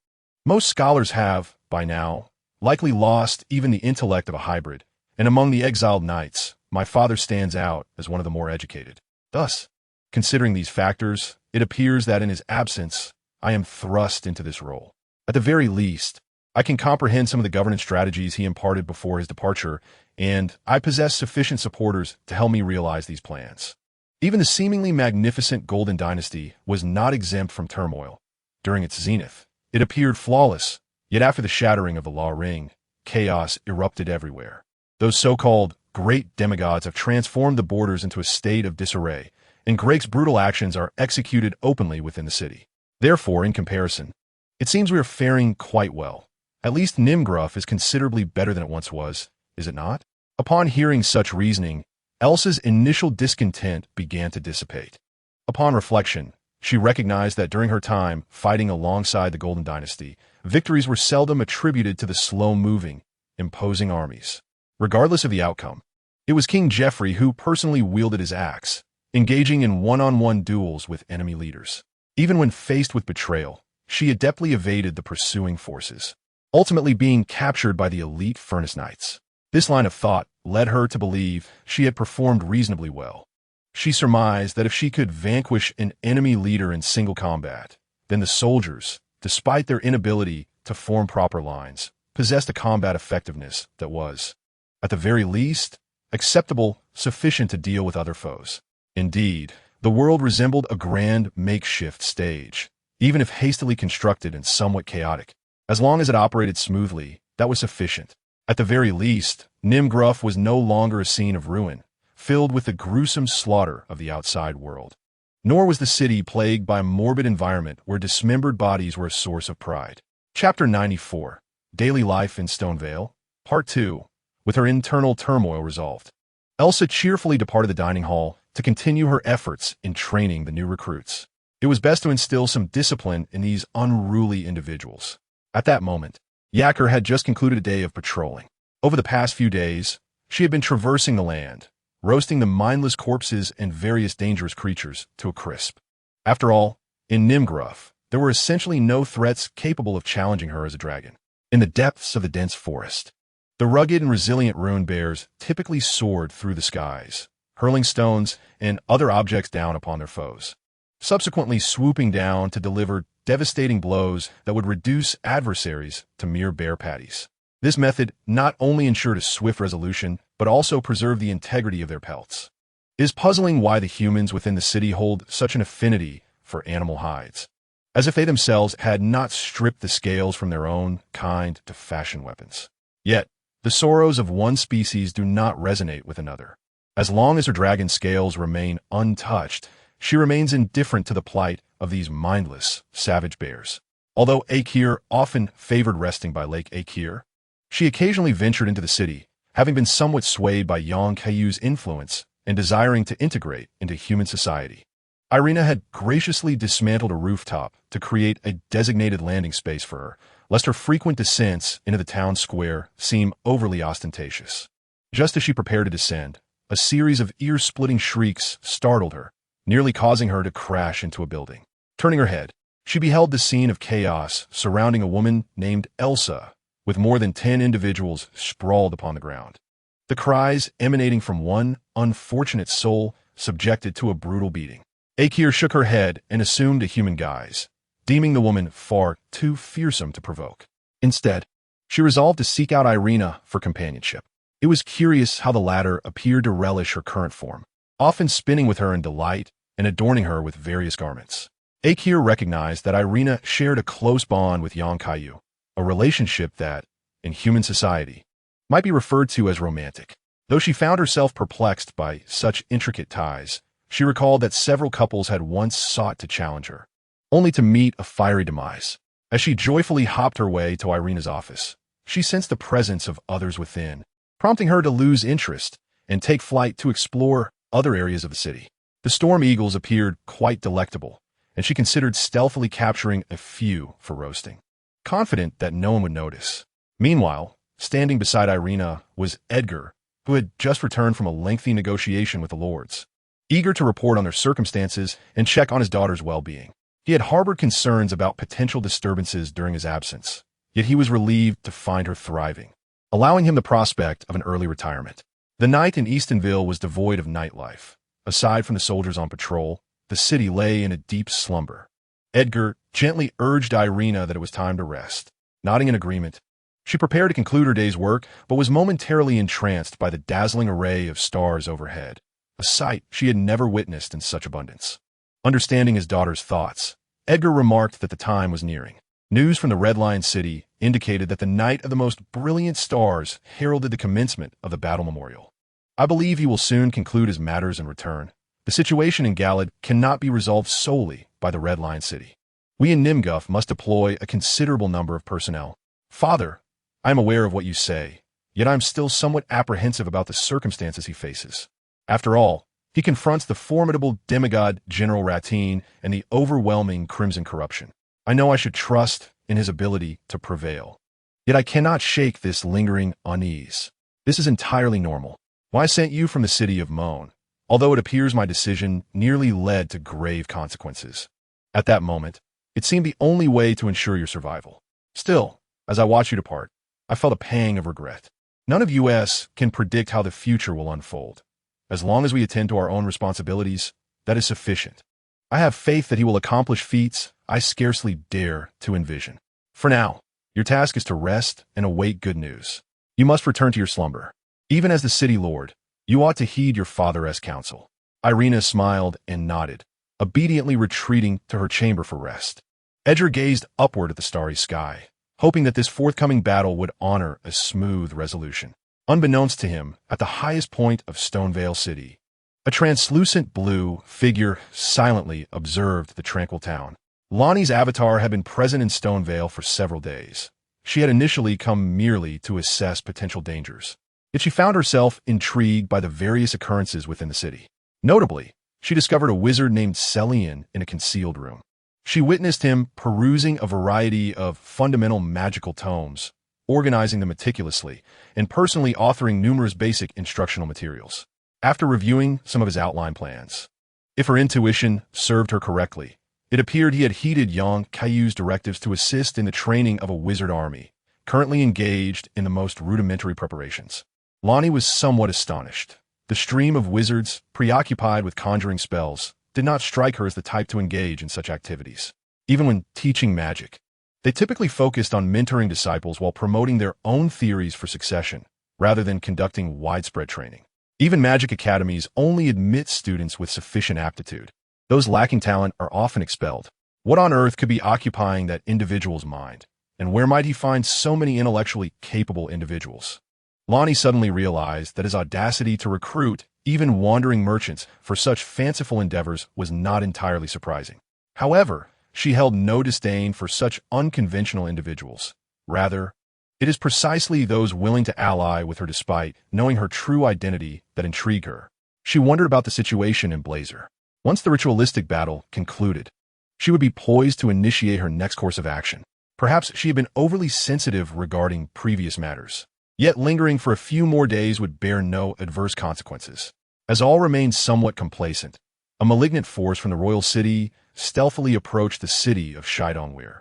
Most scholars have, by now, likely lost even the intellect of a hybrid, and among the exiled knights, my father stands out as one of the more educated. Thus, considering these factors, it appears that in his absence, I am thrust into this role. At the very least, I can comprehend some of the governance strategies he imparted before his departure, and I possess sufficient supporters to help me realize these plans." Even the seemingly magnificent Golden Dynasty was not exempt from turmoil. During its zenith, it appeared flawless, yet after the shattering of the Law Ring, chaos erupted everywhere. Those so-called great demigods have transformed the borders into a state of disarray, and Greg's brutal actions are executed openly within the city. Therefore, in comparison, it seems we are faring quite well. At least Nimgruff is considerably better than it once was, is it not? Upon hearing such reasoning, Elsa's initial discontent began to dissipate. Upon reflection, she recognized that during her time fighting alongside the Golden Dynasty, victories were seldom attributed to the slow-moving, imposing armies. Regardless of the outcome, it was King Geoffrey who personally wielded his axe, engaging in one-on-one duels with enemy leaders. Even when faced with betrayal, she adeptly evaded the pursuing forces, ultimately being captured by the elite Furnace Knights. This line of thought led her to believe she had performed reasonably well. She surmised that if she could vanquish an enemy leader in single combat, then the soldiers, despite their inability to form proper lines, possessed a combat effectiveness that was, at the very least, acceptable, sufficient to deal with other foes. Indeed, the world resembled a grand makeshift stage, even if hastily constructed and somewhat chaotic. As long as it operated smoothly, that was sufficient. At the very least, Nimgruff was no longer a scene of ruin, filled with the gruesome slaughter of the outside world. Nor was the city plagued by a morbid environment where dismembered bodies were a source of pride. Chapter 94, Daily Life in Stonevale, Part 2, with her internal turmoil resolved. Elsa cheerfully departed the dining hall to continue her efforts in training the new recruits. It was best to instill some discipline in these unruly individuals. At that moment, Yacker had just concluded a day of patrolling. Over the past few days, she had been traversing the land, roasting the mindless corpses and various dangerous creatures to a crisp. After all, in Nimgruff, there were essentially no threats capable of challenging her as a dragon. In the depths of the dense forest, the rugged and resilient rune bears typically soared through the skies, hurling stones and other objects down upon their foes, subsequently swooping down to deliver devastating blows that would reduce adversaries to mere bear patties. This method not only ensured a swift resolution, but also preserved the integrity of their pelts. It is puzzling why the humans within the city hold such an affinity for animal hides, as if they themselves had not stripped the scales from their own kind to fashion weapons. Yet, the sorrows of one species do not resonate with another. As long as her dragon scales remain untouched, she remains indifferent to the plight of these mindless, savage bears. Although Akir often favored resting by Lake Akir, she occasionally ventured into the city, having been somewhat swayed by young Kaiyu's influence and desiring to integrate into human society. Irina had graciously dismantled a rooftop to create a designated landing space for her, lest her frequent descents into the town square seem overly ostentatious. Just as she prepared to descend, a series of ear-splitting shrieks startled her, nearly causing her to crash into a building. Turning her head, she beheld the scene of chaos surrounding a woman named Elsa, with more than 10 individuals sprawled upon the ground. The cries emanating from one unfortunate soul subjected to a brutal beating. Akir shook her head and assumed a human guise, deeming the woman far too fearsome to provoke. Instead, she resolved to seek out Irina for companionship. It was curious how the latter appeared to relish her current form, often spinning with her in delight and adorning her with various garments. Akir recognized that Irina shared a close bond with young Kaiyu, a relationship that, in human society, might be referred to as romantic. Though she found herself perplexed by such intricate ties, she recalled that several couples had once sought to challenge her, only to meet a fiery demise. As she joyfully hopped her way to Irina's office, she sensed the presence of others within, prompting her to lose interest and take flight to explore other areas of the city. The storm eagles appeared quite delectable, and she considered stealthily capturing a few for roasting, confident that no one would notice. Meanwhile, standing beside Irina was Edgar, who had just returned from a lengthy negotiation with the lords, eager to report on their circumstances and check on his daughter's well-being. He had harbored concerns about potential disturbances during his absence, yet he was relieved to find her thriving, allowing him the prospect of an early retirement. The night in Eastonville was devoid of nightlife. Aside from the soldiers on patrol, the city lay in a deep slumber. Edgar gently urged Irina that it was time to rest. Nodding in agreement, she prepared to conclude her day's work, but was momentarily entranced by the dazzling array of stars overhead, a sight she had never witnessed in such abundance. Understanding his daughter's thoughts, Edgar remarked that the time was nearing. News from the Red Lion City indicated that the night of the most brilliant stars heralded the commencement of the battle memorial. I believe he will soon conclude his matters and return. The situation in Galad cannot be resolved solely by the Red Lion City. We in Nimgruff must deploy a considerable number of personnel. Father, I am aware of what you say, yet I am still somewhat apprehensive about the circumstances he faces. After all, he confronts the formidable demigod General Ratine and the overwhelming crimson corruption. I know I should trust in his ability to prevail. Yet I cannot shake this lingering unease. This is entirely normal. Why I sent you from the city of Moan, although it appears my decision nearly led to grave consequences. At that moment, it seemed the only way to ensure your survival. Still, as I watched you depart, I felt a pang of regret. None of us can predict how the future will unfold. As long as we attend to our own responsibilities, that is sufficient. I have faith that he will accomplish feats I scarcely dare to envision. For now, your task is to rest and await good news. You must return to your slumber. Even as the city lord, you ought to heed your father's counsel. Irina smiled and nodded, obediently retreating to her chamber for rest. Edgar gazed upward at the starry sky, hoping that this forthcoming battle would honor a smooth resolution. Unbeknownst to him, at the highest point of Stonevale City, a translucent blue figure silently observed the tranquil town. Lonnie's avatar had been present in Stonevale for several days. She had initially come merely to assess potential dangers, yet she found herself intrigued by the various occurrences within the city. Notably, she discovered a wizard named Celian in a concealed room. She witnessed him perusing a variety of fundamental magical tomes, organizing them meticulously, and personally authoring numerous basic instructional materials. After reviewing some of his outline plans, if her intuition served her correctly, it appeared he had heeded young Kaiyu's directives to assist in the training of a wizard army, currently engaged in the most rudimentary preparations. Lonnie was somewhat astonished. The stream of wizards, preoccupied with conjuring spells, did not strike her as the type to engage in such activities. Even when teaching magic, they typically focused on mentoring disciples while promoting their own theories for succession, rather than conducting widespread training. Even magic academies only admit students with sufficient aptitude. Those lacking talent are often expelled. What on earth could be occupying that individual's mind? And where might he find so many intellectually capable individuals? Lonnie suddenly realized that his audacity to recruit even wandering merchants for such fanciful endeavors was not entirely surprising. However, she held no disdain for such unconventional individuals. Rather, it is precisely those willing to ally with her despite knowing her true identity that intrigue her. She wondered about the situation in Blazer. Once the ritualistic battle concluded, she would be poised to initiate her next course of action. Perhaps she had been overly sensitive regarding previous matters. Yet lingering for a few more days would bear no adverse consequences. As all remained somewhat complacent, a malignant force from the royal city stealthily approached the city of Shidongweir,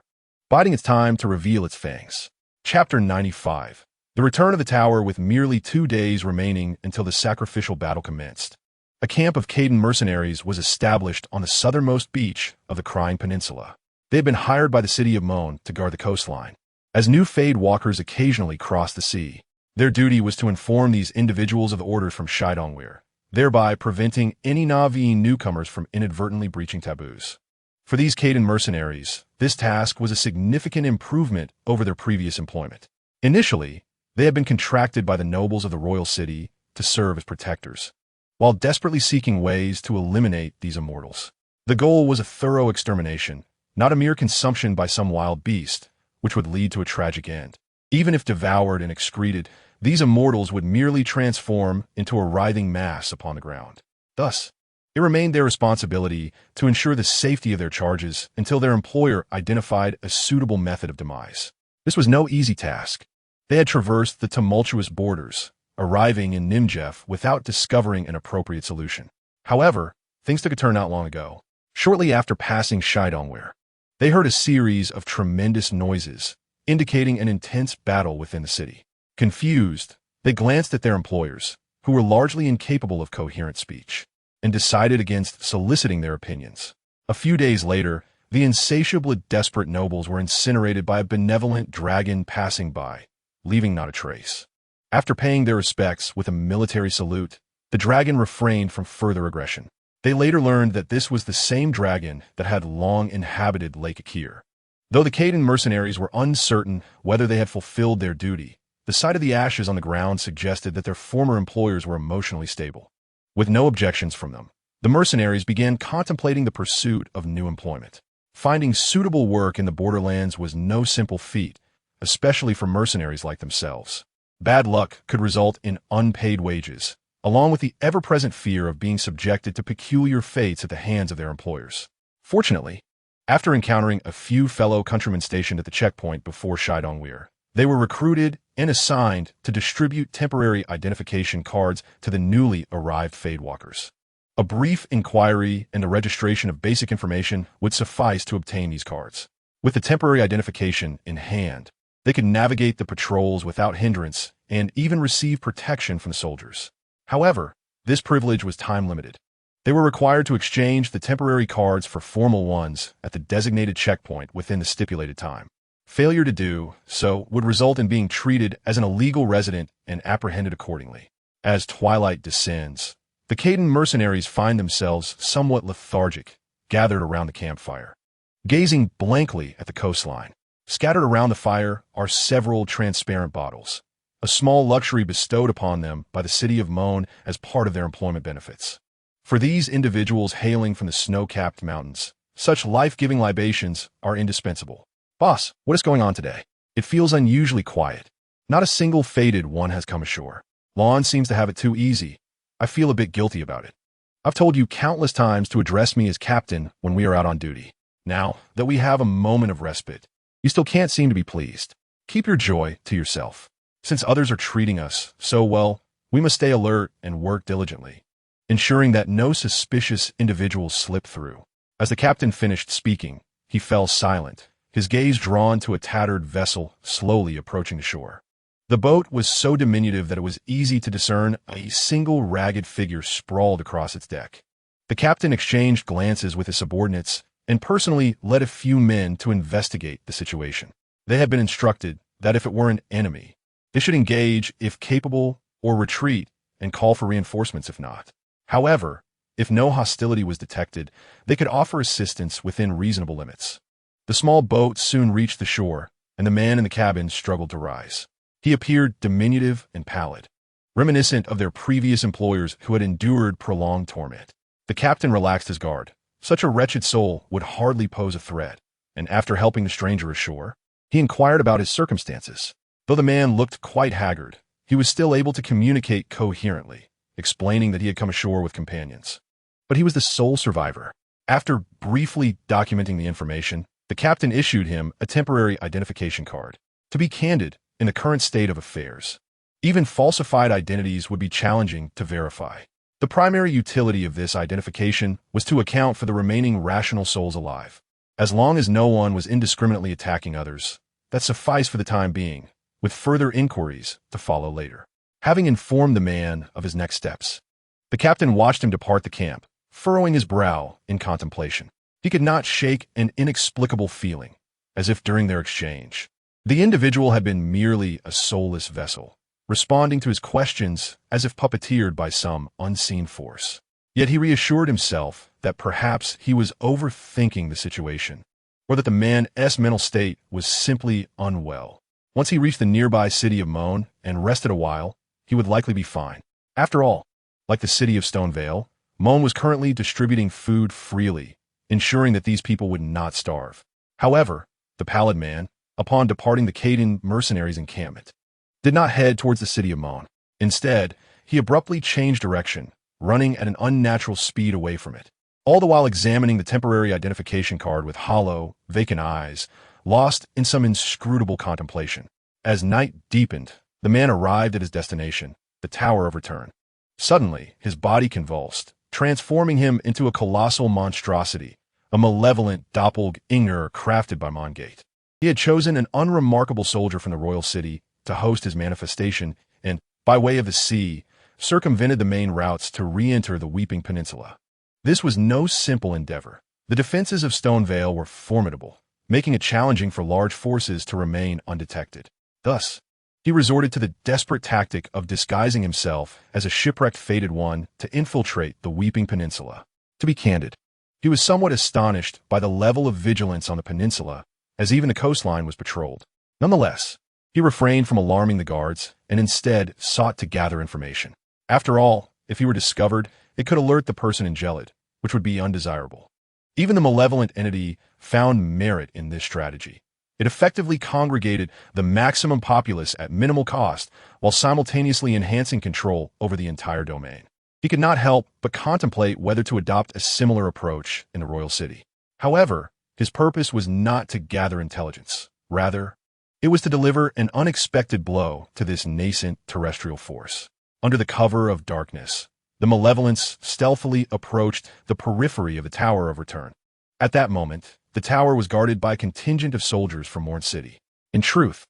biding its time to reveal its fangs. Chapter 95. The return of the tower with merely 2 days remaining until the sacrificial battle commenced. A camp of Caden mercenaries was established on the southernmost beach of the Crying Peninsula. They had been hired by the city of Moan to guard the coastline. As new Fade walkers occasionally crossed the sea, their duty was to inform these individuals of the orders from Shidongweir, thereby preventing any Na'vi newcomers from inadvertently breaching taboos. For these Caden mercenaries, this task was a significant improvement over their previous employment. Initially, they had been contracted by the nobles of the royal city to serve as protectors, while desperately seeking ways to eliminate these immortals. The goal was a thorough extermination, not a mere consumption by some wild beast, which would lead to a tragic end. Even if devoured and excreted, these immortals would merely transform into a writhing mass upon the ground. Thus, it remained their responsibility to ensure the safety of their charges until their employer identified a suitable method of demise. This was no easy task. They had traversed the tumultuous borders, arriving in Nimjef without discovering an appropriate solution. However, things took a turn not long ago. Shortly after passing Shidongweir, they heard a series of tremendous noises, indicating an intense battle within the city. Confused, they glanced at their employers, who were largely incapable of coherent speech, and decided against soliciting their opinions. A few days later, the insatiable desperate nobles were incinerated by a benevolent dragon passing by, leaving not a trace. After paying their respects with a military salute, the dragon refrained from further aggression. They later learned that this was the same dragon that had long inhabited Lake Akir. Though the Caden mercenaries were uncertain whether they had fulfilled their duty, the sight of the ashes on the ground suggested that their former employers were emotionally stable. With no objections from them, the mercenaries began contemplating the pursuit of new employment. Finding suitable work in the borderlands was no simple feat, especially for mercenaries like themselves. Bad luck could result in unpaid wages, along with the ever-present fear of being subjected to peculiar fates at the hands of their employers. Fortunately, after encountering a few fellow countrymen stationed at the checkpoint before Shidongweir, they were recruited and assigned to distribute temporary identification cards to the newly arrived Fadewalkers. A brief inquiry and the registration of basic information would suffice to obtain these cards. With the temporary identification in hand, they could navigate the patrols without hindrance and even receive protection from the soldiers. However, this privilege was time-limited. They were required to exchange the temporary cards for formal ones at the designated checkpoint within the stipulated time. Failure to do so would result in being treated as an illegal resident and apprehended accordingly. As twilight descends, the Kaidan mercenaries find themselves somewhat lethargic, gathered around the campfire, gazing blankly at the coastline. Scattered around the fire are several transparent bottles, a small luxury bestowed upon them by the city of Moan as part of their employment benefits. For these individuals hailing from the snow-capped mountains, such life-giving libations are indispensable. Boss, what is going on today? It feels unusually quiet. Not a single faded one has come ashore. Lon seems to have it too easy. I feel a bit guilty about it. I've told you countless times to address me as captain when we are out on duty. Now that we have a moment of respite, you still can't seem to be pleased. Keep your joy to yourself. Since others are treating us so well, we must stay alert and work diligently, ensuring that no suspicious individuals slip through. As the captain finished speaking, he fell silent, his gaze drawn to a tattered vessel slowly approaching the shore. The boat was so diminutive that it was easy to discern a single ragged figure sprawled across its deck. The captain exchanged glances with his subordinates and personally led a few men to investigate the situation. They had been instructed that if it were an enemy, they should engage if capable or retreat and call for reinforcements if not. However, if no hostility was detected, they could offer assistance within reasonable limits. The small boat soon reached the shore, and the man in the cabin struggled to rise. He appeared diminutive and pallid, reminiscent of their previous employers who had endured prolonged torment. The captain relaxed his guard. Such a wretched soul would hardly pose a threat, and after helping the stranger ashore, he inquired about his circumstances. Though the man looked quite haggard, he was still able to communicate coherently, explaining that he had come ashore with companions. But he was the sole survivor. After briefly documenting the information, the captain issued him a temporary identification card. To be candid, in the current state of affairs, even falsified identities would be challenging to verify. The primary utility of this identification was to account for the remaining rational souls alive. As long as no one was indiscriminately attacking others, that sufficed for the time being, with further inquiries to follow later. Having informed the man of his next steps, the captain watched him depart the camp, furrowing his brow in contemplation. He could not shake an inexplicable feeling, as if during their exchange, the individual had been merely a soulless vessel, responding to his questions as if puppeteered by some unseen force. Yet he reassured himself that perhaps he was overthinking the situation, or that the man's mental state was simply unwell. Once he reached the nearby city of Moan and rested a while, he would likely be fine. After all, like the city of Stone Vale, Moan was currently distributing food freely, ensuring that these people would not starve. However, the pallid man, upon departing the Kaidan mercenaries' encampment, did not head towards the city of Moan. Instead, he abruptly changed direction, running at an unnatural speed away from it, all the while examining the temporary identification card with hollow, vacant eyes, lost in some inscrutable contemplation. As night deepened, the man arrived at his destination, the Tower of Return. Suddenly, his body convulsed, transforming him into a colossal monstrosity, a malevolent doppelganger crafted by Mongate. He had chosen an unremarkable soldier from the royal city to host his manifestation and, by way of the sea, circumvented the main routes to re-enter the Weeping Peninsula. This was no simple endeavor. The defenses of Stone Vale were formidable, making it challenging for large forces to remain undetected. Thus, he resorted to the desperate tactic of disguising himself as a shipwrecked fated one to infiltrate the Weeping Peninsula. To be candid, he was somewhat astonished by the level of vigilance on the peninsula, as even the coastline was patrolled. Nonetheless, he refrained from alarming the guards and instead sought to gather information. After all, if he were discovered, it could alert the person in Gelid, which would be undesirable. Even the malevolent entity found merit in this strategy, It effectively congregated the maximum populace at minimal cost while simultaneously enhancing control over the entire domain. He could not help but contemplate whether to adopt a similar approach in the royal city. However, his purpose was not to gather intelligence. Rather, it was to deliver an unexpected blow to this nascent terrestrial force. Under the cover of darkness, the malevolence stealthily approached the periphery of the Tower of Return. At that moment, the tower was guarded by a contingent of soldiers from Morn City. In truth,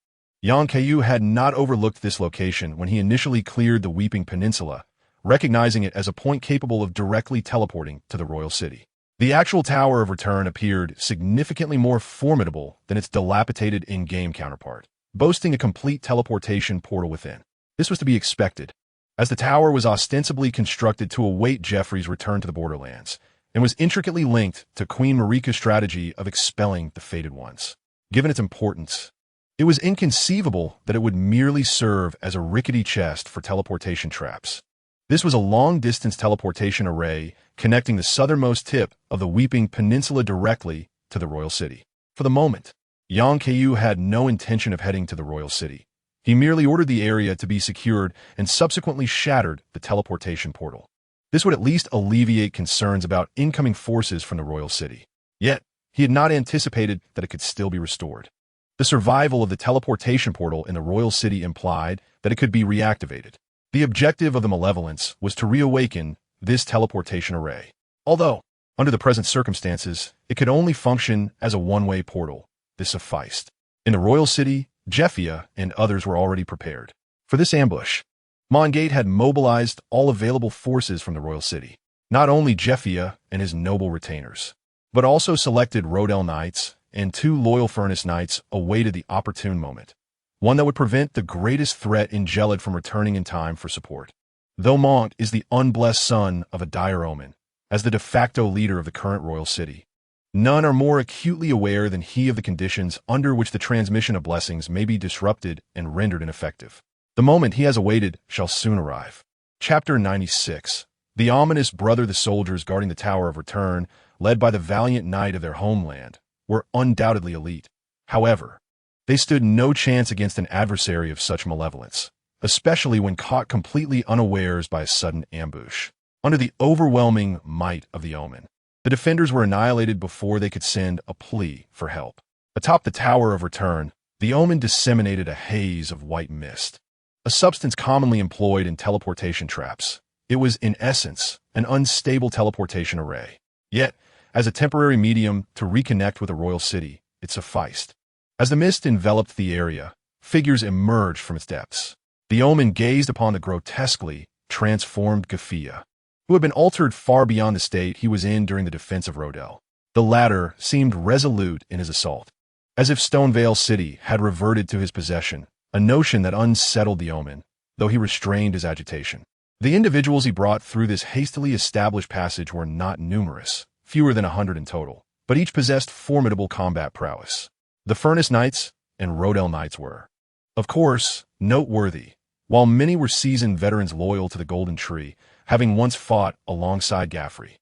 Kaiyu had not overlooked this location when he initially cleared the Weeping Peninsula, recognizing it as a point capable of directly teleporting to the royal city. The actual Tower of Return appeared significantly more formidable than its dilapidated in-game counterpart, boasting a complete teleportation portal within. This was to be expected, as the tower was ostensibly constructed to await Geoffrey's return to the Borderlands, and was intricately linked to Queen Marika's strategy of expelling the Fated Ones. Given its importance, it was inconceivable that it would merely serve as a rickety chest for teleportation traps. This was a long-distance teleportation array connecting the southernmost tip of the Weeping Peninsula directly to the royal city. For the moment, Kaiyu had no intention of heading to the royal city. He merely ordered the area to be secured and subsequently shattered the teleportation portal. This would at least alleviate concerns about incoming forces from the royal city. Yet, he had not anticipated that it could still be restored. The survival of the teleportation portal in the royal city implied that it could be reactivated. The objective of the malevolence was to reawaken this teleportation array. Although, under the present circumstances, it could only function as a one-way portal. This sufficed. In the royal city, Geoffrey and others were already prepared. For this ambush, Mongate had mobilized all available forces from the royal city. Not only Geoffrey and his noble retainers, but also selected Rodel Knights and 2 loyal Furnace Knights awaited the opportune moment, one that would prevent the greatest threat in Gelid from returning in time for support. Though Mont is the unblessed son of a dire omen, as the de facto leader of the current royal city, none are more acutely aware than he of the conditions under which the transmission of blessings may be disrupted and rendered ineffective. The moment he has awaited shall soon arrive. Chapter 96. The ominous brother the soldiers guarding the Tower of Return, led by the valiant knight of their homeland, were undoubtedly elite. However, they stood no chance against an adversary of such malevolence, especially when caught completely unawares by a sudden ambush. Under the overwhelming might of the omen, the defenders were annihilated before they could send a plea for help. Atop the Tower of Return, the omen disseminated a haze of white mist, a substance commonly employed in teleportation traps. It was, in essence, an unstable teleportation array. Yet, as a temporary medium to reconnect with the royal city, it sufficed. As the mist enveloped the area, figures emerged from its depths. The omen gazed upon the grotesquely transformed Geoffrey, who had been altered far beyond the state he was in during the defense of Rodel. The latter seemed resolute in his assault, as if Stonevale City had reverted to his possession, a notion that unsettled the omen, though he restrained his agitation. The individuals he brought through this hastily established passage were not numerous, fewer than 100 in total, but each possessed formidable combat prowess. The Furnace Knights and Rodel Knights were, of course, noteworthy, while many were seasoned veterans loyal to the Golden Tree, having once fought alongside Geoffrey.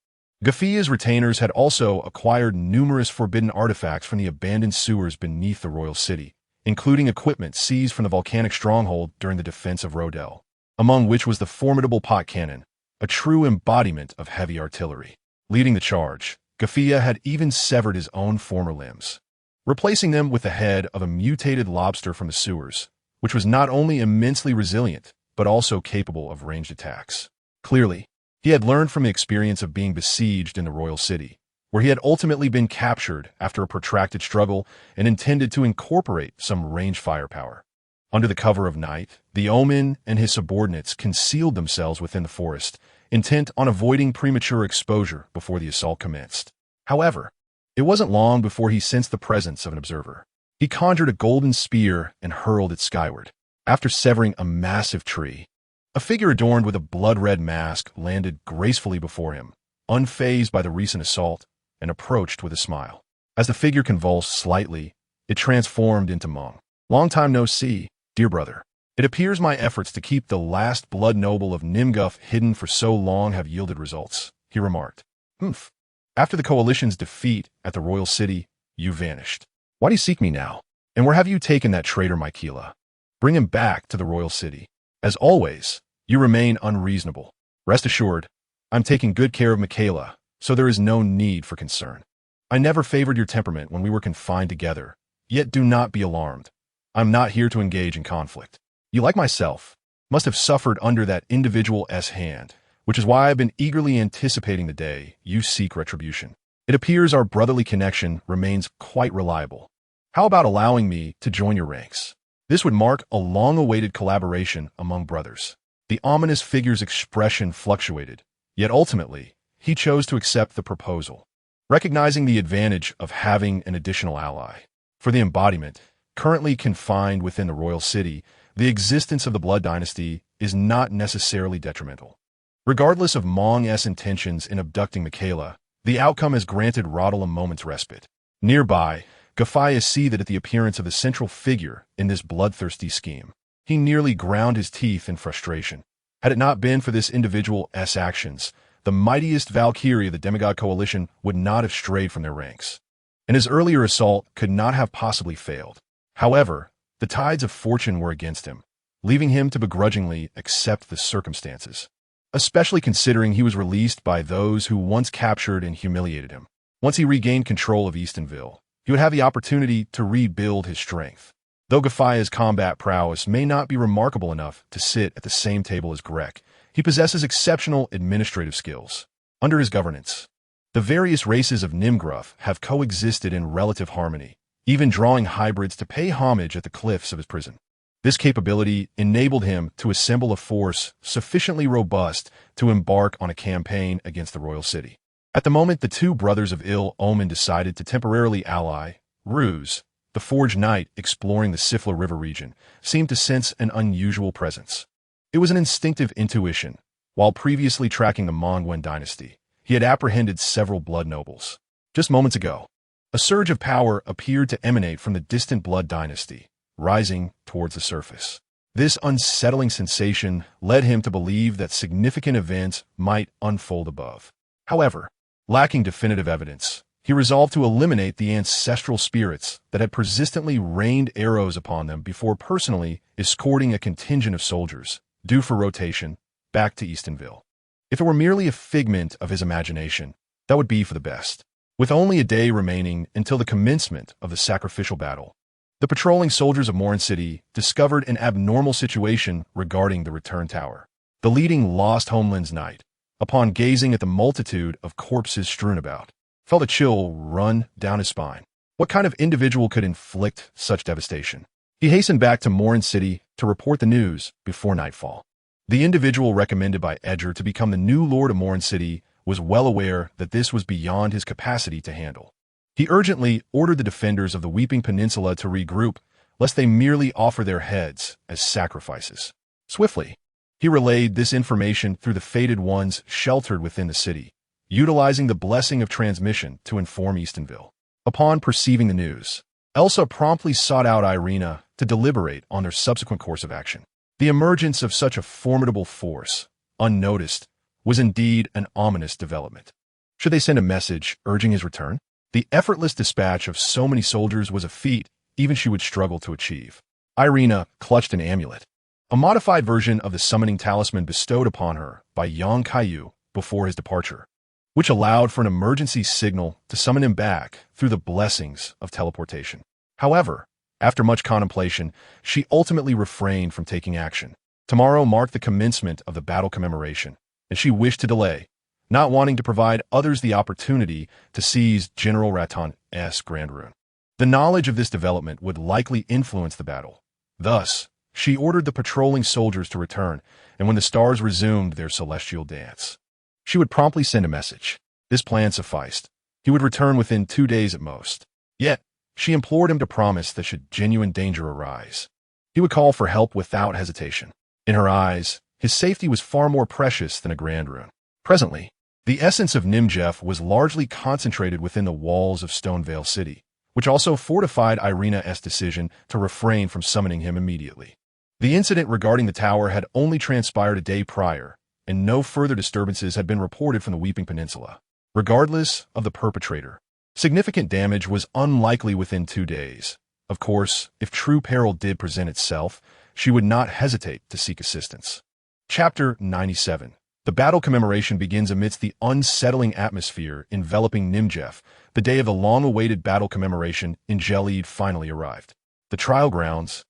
Geoffrey's retainers had also acquired numerous forbidden artifacts from the abandoned sewers beneath the royal city, including equipment seized from the volcanic stronghold during the defense of Rodel, among which was the formidable pot cannon, a true embodiment of heavy artillery. Leading the charge, Geoffrey had even severed his own former limbs, replacing them with the head of a mutated lobster from the sewers, which was not only immensely resilient, but also capable of ranged attacks. Clearly, he had learned from the experience of being besieged in the royal city, where he had ultimately been captured after a protracted struggle and intended to incorporate some ranged firepower. Under the cover of night, the omen and his subordinates concealed themselves within the forest, intent on avoiding premature exposure before the assault commenced. However, it wasn't long before he sensed the presence of an observer. He conjured a golden spear and hurled it skyward. After severing a massive tree, a figure adorned with a blood-red mask landed gracefully before him, unfazed by the recent assault, and approached with a smile. As the figure convulsed slightly, it transformed into Mong. "Long time no see, dear brother. It appears my efforts to keep the last blood noble of Nimguth hidden for so long have yielded results," he remarked. "Humph. After the coalition's defeat at the royal city, you vanished. Why do you seek me now?" And where have you taken that traitor Mykeela? Bring him back to the royal city. As always, you remain unreasonable. Rest assured, I'm taking good care of Mykeela, so there is no need for concern. I never favored your temperament when we were confined together, yet do not be alarmed. I'm not here to engage in conflict. You, like myself, must have suffered under that individual's hand, which is why I've been eagerly anticipating the day you seek retribution. It appears our brotherly connection remains quite reliable. How about allowing me to join your ranks? This would mark a long-awaited collaboration among brothers. The ominous figure's expression fluctuated, yet ultimately, he chose to accept the proposal, recognizing the advantage of having an additional ally. For the embodiment, currently confined within the royal city, the existence of the Blood Dynasty is not necessarily detrimental. Regardless of Mong's intentions in abducting Mykeela, the outcome has granted Roddle a moment's respite. Nearby, Gaius see that at the appearance of the central figure in this bloodthirsty scheme, he nearly ground his teeth in frustration. Had it not been for this individual's actions, the mightiest Valkyrie of the demigod coalition would not have strayed from their ranks, and his earlier assault could not have possibly failed. However, the tides of fortune were against him, leaving him to begrudgingly accept the circumstances, especially considering he was released by those who once captured and humiliated him. Once he regained control of Eastonville, he would have the opportunity to rebuild his strength. Though Gaius' combat prowess may not be remarkable enough to sit at the same table as Grek, he possesses exceptional administrative skills. Under his governance, the various races of Nimgruff have coexisted in relative harmony, even drawing hybrids to pay homage at the cliffs of his prison. This capability enabled him to assemble a force sufficiently robust to embark on a campaign against the royal city. At the moment, the two brothers of ill omen decided to temporarily ally. Ruse, the Forged Knight exploring the Sifla River region, seemed to sense an unusual presence. It was an instinctive intuition. While previously tracking the Mongwen dynasty, he had apprehended several blood nobles. Just moments ago, a surge of power appeared to emanate from the distant blood dynasty, rising towards the surface. This unsettling sensation led him to believe that significant events might unfold above. However, lacking definitive evidence, he resolved to eliminate the ancestral spirits that had persistently rained arrows upon them before personally escorting a contingent of soldiers, due for rotation, back to Eastonville. If it were merely a figment of his imagination, that would be for the best. With only a day remaining until the commencement of the sacrificial battle, the patrolling soldiers of Morin City discovered an abnormal situation regarding the return tower. The leading Lost Homelands Knight, upon gazing at the multitude of corpses strewn about, felt a chill run down his spine. What kind of individual could inflict such devastation? He hastened back to Morin City to report the news before nightfall. The individual recommended by Edger to become the new Lord of Morin City was well aware that this was beyond his capacity to handle. He urgently ordered the defenders of the Weeping Peninsula to regroup, lest they merely offer their heads as sacrifices. Swiftly, he relayed this information through the fated ones sheltered within the city, utilizing the blessing of transmission to inform Eastonville. Upon perceiving the news, Elsa promptly sought out Irina to deliberate on their subsequent course of action. The emergence of such a formidable force, unnoticed, was indeed an ominous development. Should they send a message urging his return? The effortless dispatch of so many soldiers was a feat even she would struggle to achieve. Irina clutched an amulet, a modified version of the summoning talisman bestowed upon her by young Kaiyu before his departure, which allowed for an emergency signal to summon him back through the blessings of teleportation. However, after much contemplation, she ultimately refrained from taking action. Tomorrow marked the commencement of the battle commemoration, and she wished to delay, not wanting to provide others the opportunity to seize General Raton's Grand Rune. The knowledge of this development would likely influence the battle. Thus, she ordered the patrolling soldiers to return, and when the stars resumed their celestial dance, she would promptly send a message. This plan sufficed. He would return within 2 days at most. Yet, she implored him to promise that should genuine danger arise, he would call for help without hesitation. In her eyes, his safety was far more precious than a Grand Rune. Presently, the essence of Nimjeff was largely concentrated within the walls of Stonevale City, which also fortified Irina's decision to refrain from summoning him immediately. The incident regarding the tower had only transpired a day prior, and no further disturbances had been reported from the Weeping Peninsula. Regardless of the perpetrator, significant damage was unlikely within 2 days. Of course, if true peril did present itself, she would not hesitate to seek assistance. Chapter 97. The battle commemoration begins amidst the unsettling atmosphere enveloping Nimjev. The day of the long-awaited battle commemoration in Gelid finally arrived. The trial grounds,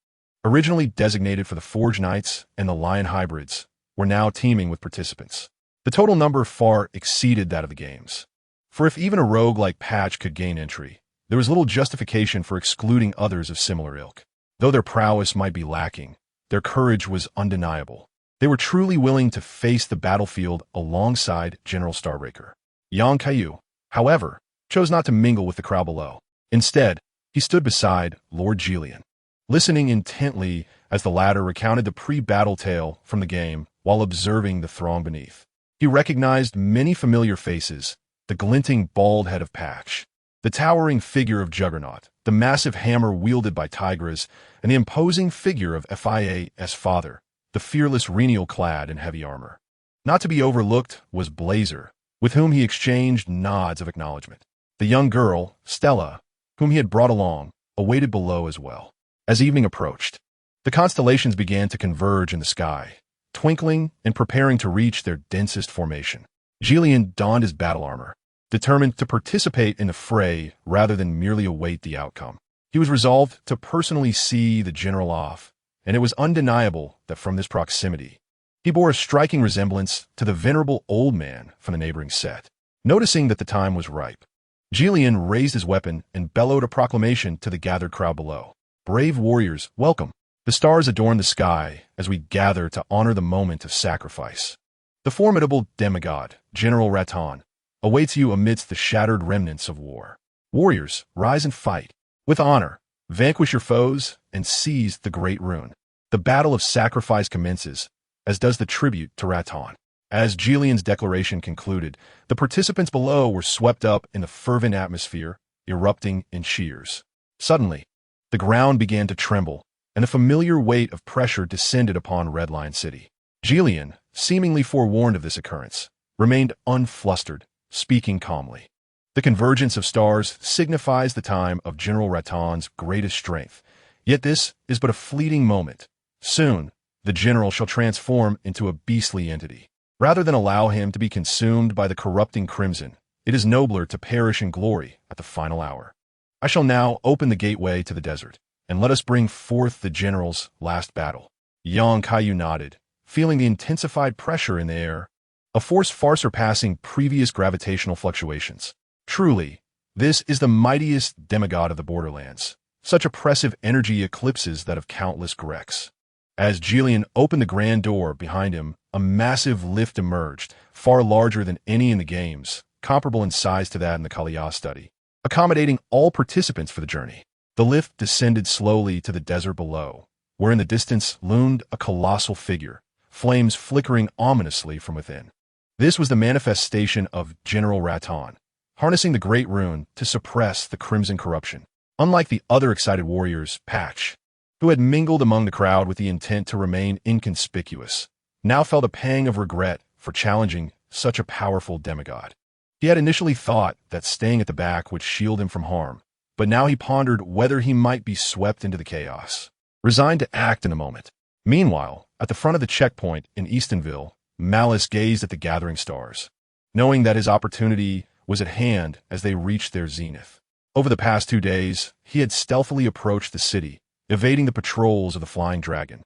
originally designated for the Forge Knights and the Lion Hybrids, were now teeming with participants. The total number far exceeded that of the games. For if even a rogue like Patch could gain entry, there was little justification for excluding others of similar ilk. Though their prowess might be lacking, their courage was undeniable. They were truly willing to face the battlefield alongside General Starbreaker. Yang Kaiyu, however, chose not to mingle with the crowd below. Instead, he stood beside Lord Julian, listening intently as the latter recounted the pre-battle tale from the game while observing the throng beneath. He recognized many familiar faces, the glinting bald head of Patch, the towering figure of Juggernaut, the massive hammer wielded by Tigris, and the imposing figure of Fia's father, the fearless Renial clad in heavy armor. Not to be overlooked was Blazer, with whom he exchanged nods of acknowledgement. The young girl, Stella, whom he had brought along, awaited below as well. As evening approached, the constellations began to converge in the sky, twinkling and preparing to reach their densest formation. Julian donned his battle armor, determined to participate in the fray rather than merely await the outcome. He was resolved to personally see the general off, and it was undeniable that from this proximity, he bore a striking resemblance to the venerable old man from the neighboring set. Noticing that the time was ripe, Julian raised his weapon and bellowed a proclamation to the gathered crowd below. Brave warriors, welcome. The stars adorn the sky as we gather to honor the moment of sacrifice. The formidable demigod, General Raton, awaits you amidst the shattered remnants of war. Warriors, rise and fight. With honor, vanquish your foes and seize the great rune. The battle of sacrifice commences, as does the tribute to Raton. As Julian's declaration concluded, the participants below were swept up in the fervent atmosphere, erupting in cheers. Suddenly, the ground began to tremble, and a familiar weight of pressure descended upon Red Lion City. Julian, seemingly forewarned of this occurrence, remained unflustered, speaking calmly. The convergence of stars signifies the time of General Raton's greatest strength, yet this is but a fleeting moment. Soon, the general shall transform into a beastly entity. Rather than allow him to be consumed by the corrupting crimson, it is nobler to perish in glory at the final hour. I shall now open the gateway to the desert, and let us bring forth the general's last battle. Yang Kaiyu nodded, feeling the intensified pressure in the air, a force far surpassing previous gravitational fluctuations. Truly, this is the mightiest demigod of the borderlands. Such oppressive energy eclipses that of countless Grecs. As Julian opened the grand door behind him, a massive lift emerged, far larger than any in the games, comparable in size to that in the Kaiyu study, accommodating all participants for the journey. The lift descended slowly to the desert below, where in the distance loomed a colossal figure, flames flickering ominously from within. This was the manifestation of General Raton, harnessing the great rune to suppress the crimson corruption. Unlike the other excited warriors, Patch, who had mingled among the crowd with the intent to remain inconspicuous, now felt a pang of regret for challenging such a powerful demigod. He had initially thought that staying at the back would shield him from harm, but now he pondered whether he might be swept into the chaos, resigned to act in a moment. Meanwhile, at the front of the checkpoint in Eastonville, Malice gazed at the gathering stars, knowing that his opportunity was at hand as they reached their zenith. Over the past 2 days, he had stealthily approached the city, evading the patrols of the Flying Dragon,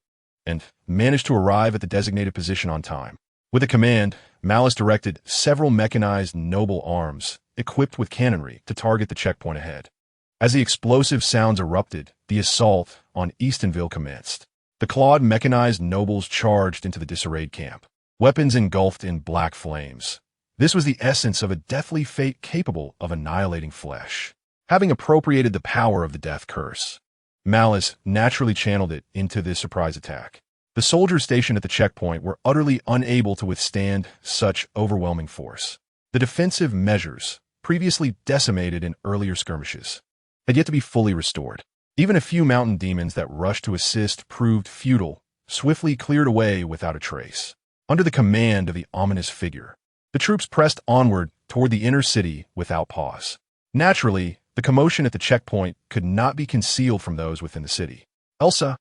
and managed to arrive at the designated position on time. With a command, Malice directed several mechanized noble arms, equipped with cannonry, to target the checkpoint ahead. As the explosive sounds erupted, the assault on Eastonville commenced. The clawed mechanized nobles charged into the disarrayed camp, weapons engulfed in black flames. This was the essence of a deathly fate capable of annihilating flesh. Having appropriated the power of the death curse, Malice naturally channeled it into this surprise attack. The soldiers stationed at the checkpoint were utterly unable to withstand such overwhelming force. The defensive measures, previously decimated in earlier skirmishes, had yet to be fully restored. Even a few mountain demons that rushed to assist proved futile, swiftly cleared away without a trace. Under the command of the ominous figure, the troops pressed onward toward the inner city without pause. Naturally, The commotion at the checkpoint could not be concealed from those within the city. Elsa,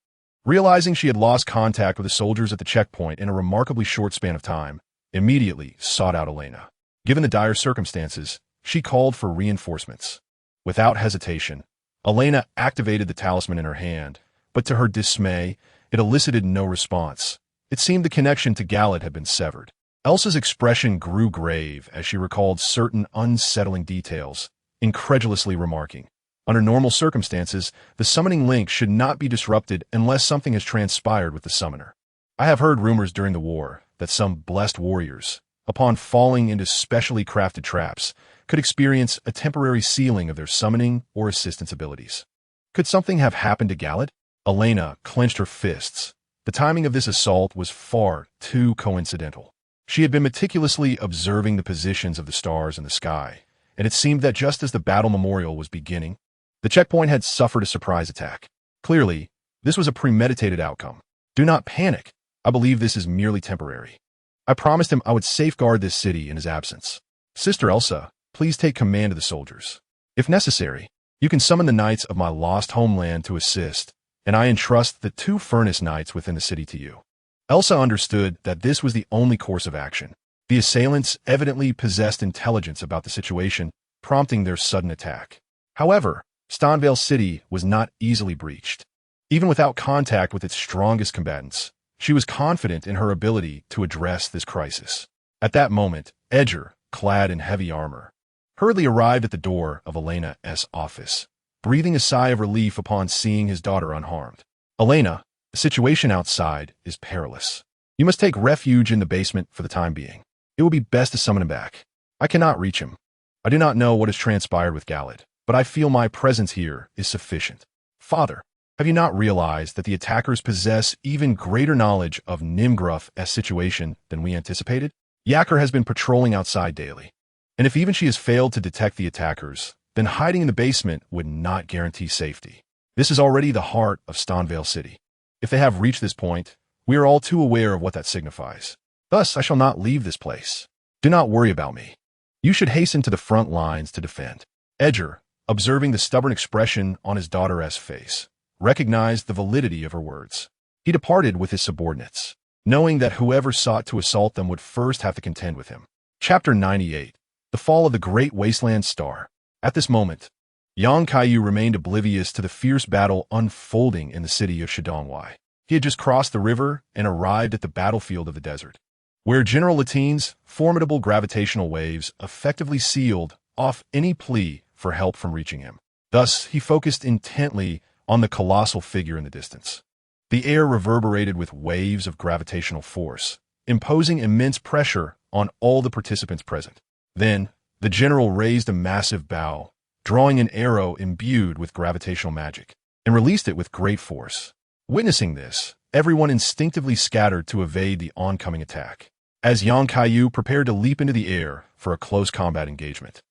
realizing she had lost contact with the soldiers at the checkpoint in a remarkably short span of time, immediately sought out Elena. Given the dire circumstances, she called for reinforcements. Without hesitation, Elena activated the talisman in her hand, but to her dismay, it elicited no response. It seemed the connection to Galad had been severed. Elsa's expression grew grave as she recalled certain unsettling details, incredulously remarking, "Under normal circumstances, the summoning link should not be disrupted unless something has transpired with the summoner. I have heard rumors during the war that some blessed warriors, upon falling into specially crafted traps, could experience a temporary sealing of their summoning or assistance abilities. Could something have happened to Galad?" Elena clenched her fists. The timing of this assault was far too coincidental. She had been meticulously observing the positions of the stars in the sky, and it seemed that just as the battle memorial was beginning, the checkpoint had suffered a surprise attack. Clearly, this was a premeditated outcome. "Do not panic. I believe this is merely temporary. I promised him I would safeguard this city in his absence. Sister Elsa, please take command of the soldiers. If necessary, you can summon the knights of my lost homeland to assist, and I entrust the 2 furnace knights within the city to you." Elsa understood that this was the only course of action. The assailants evidently possessed intelligence about the situation, prompting their sudden attack. However, Stanvale City was not easily breached. Even without contact with its strongest combatants, she was confident in her ability to address this crisis. At that moment, Edgar, clad in heavy armor, hurriedly arrived at the door of Elena's office, breathing a sigh of relief upon seeing his daughter unharmed. "Elena, the situation outside is perilous. You must take refuge in the basement for the time being. It will be best to summon him back. I cannot reach him. I do not know what has transpired with Galad, but I feel my presence here is sufficient. Father, have you not realized that the attackers possess even greater knowledge of Nimgruf's situation than we anticipated? Yaker has been patrolling outside daily, and if even she has failed to detect the attackers, then hiding in the basement would not guarantee safety. This is already the heart of Stanvale City. If they have reached this point, we are all too aware of what that signifies. Thus, I shall not leave this place. Do not worry about me. You should hasten to the front lines to defend." Edgar, observing the stubborn expression on his daughter's face, recognized the validity of her words. He departed with his subordinates, knowing that whoever sought to assault them would first have to contend with him. Chapter 98. The Fall of the Great Wasteland Star. At this moment, young Kaiyu remained oblivious to the fierce battle unfolding in the city of Shadongwai. He had just crossed the river and arrived at the battlefield of the desert, where General Latine's formidable gravitational waves effectively sealed off any plea for help from reaching him. Thus, he focused intently on the colossal figure in the distance. The air reverberated with waves of gravitational force, imposing immense pressure on all the participants present. Then, the general raised a massive bow, drawing an arrow imbued with gravitational magic, and released it with great force. Witnessing this, everyone instinctively scattered to evade the oncoming attack. As Yang Kaiyu prepared to leap into the air for a close combat engagement,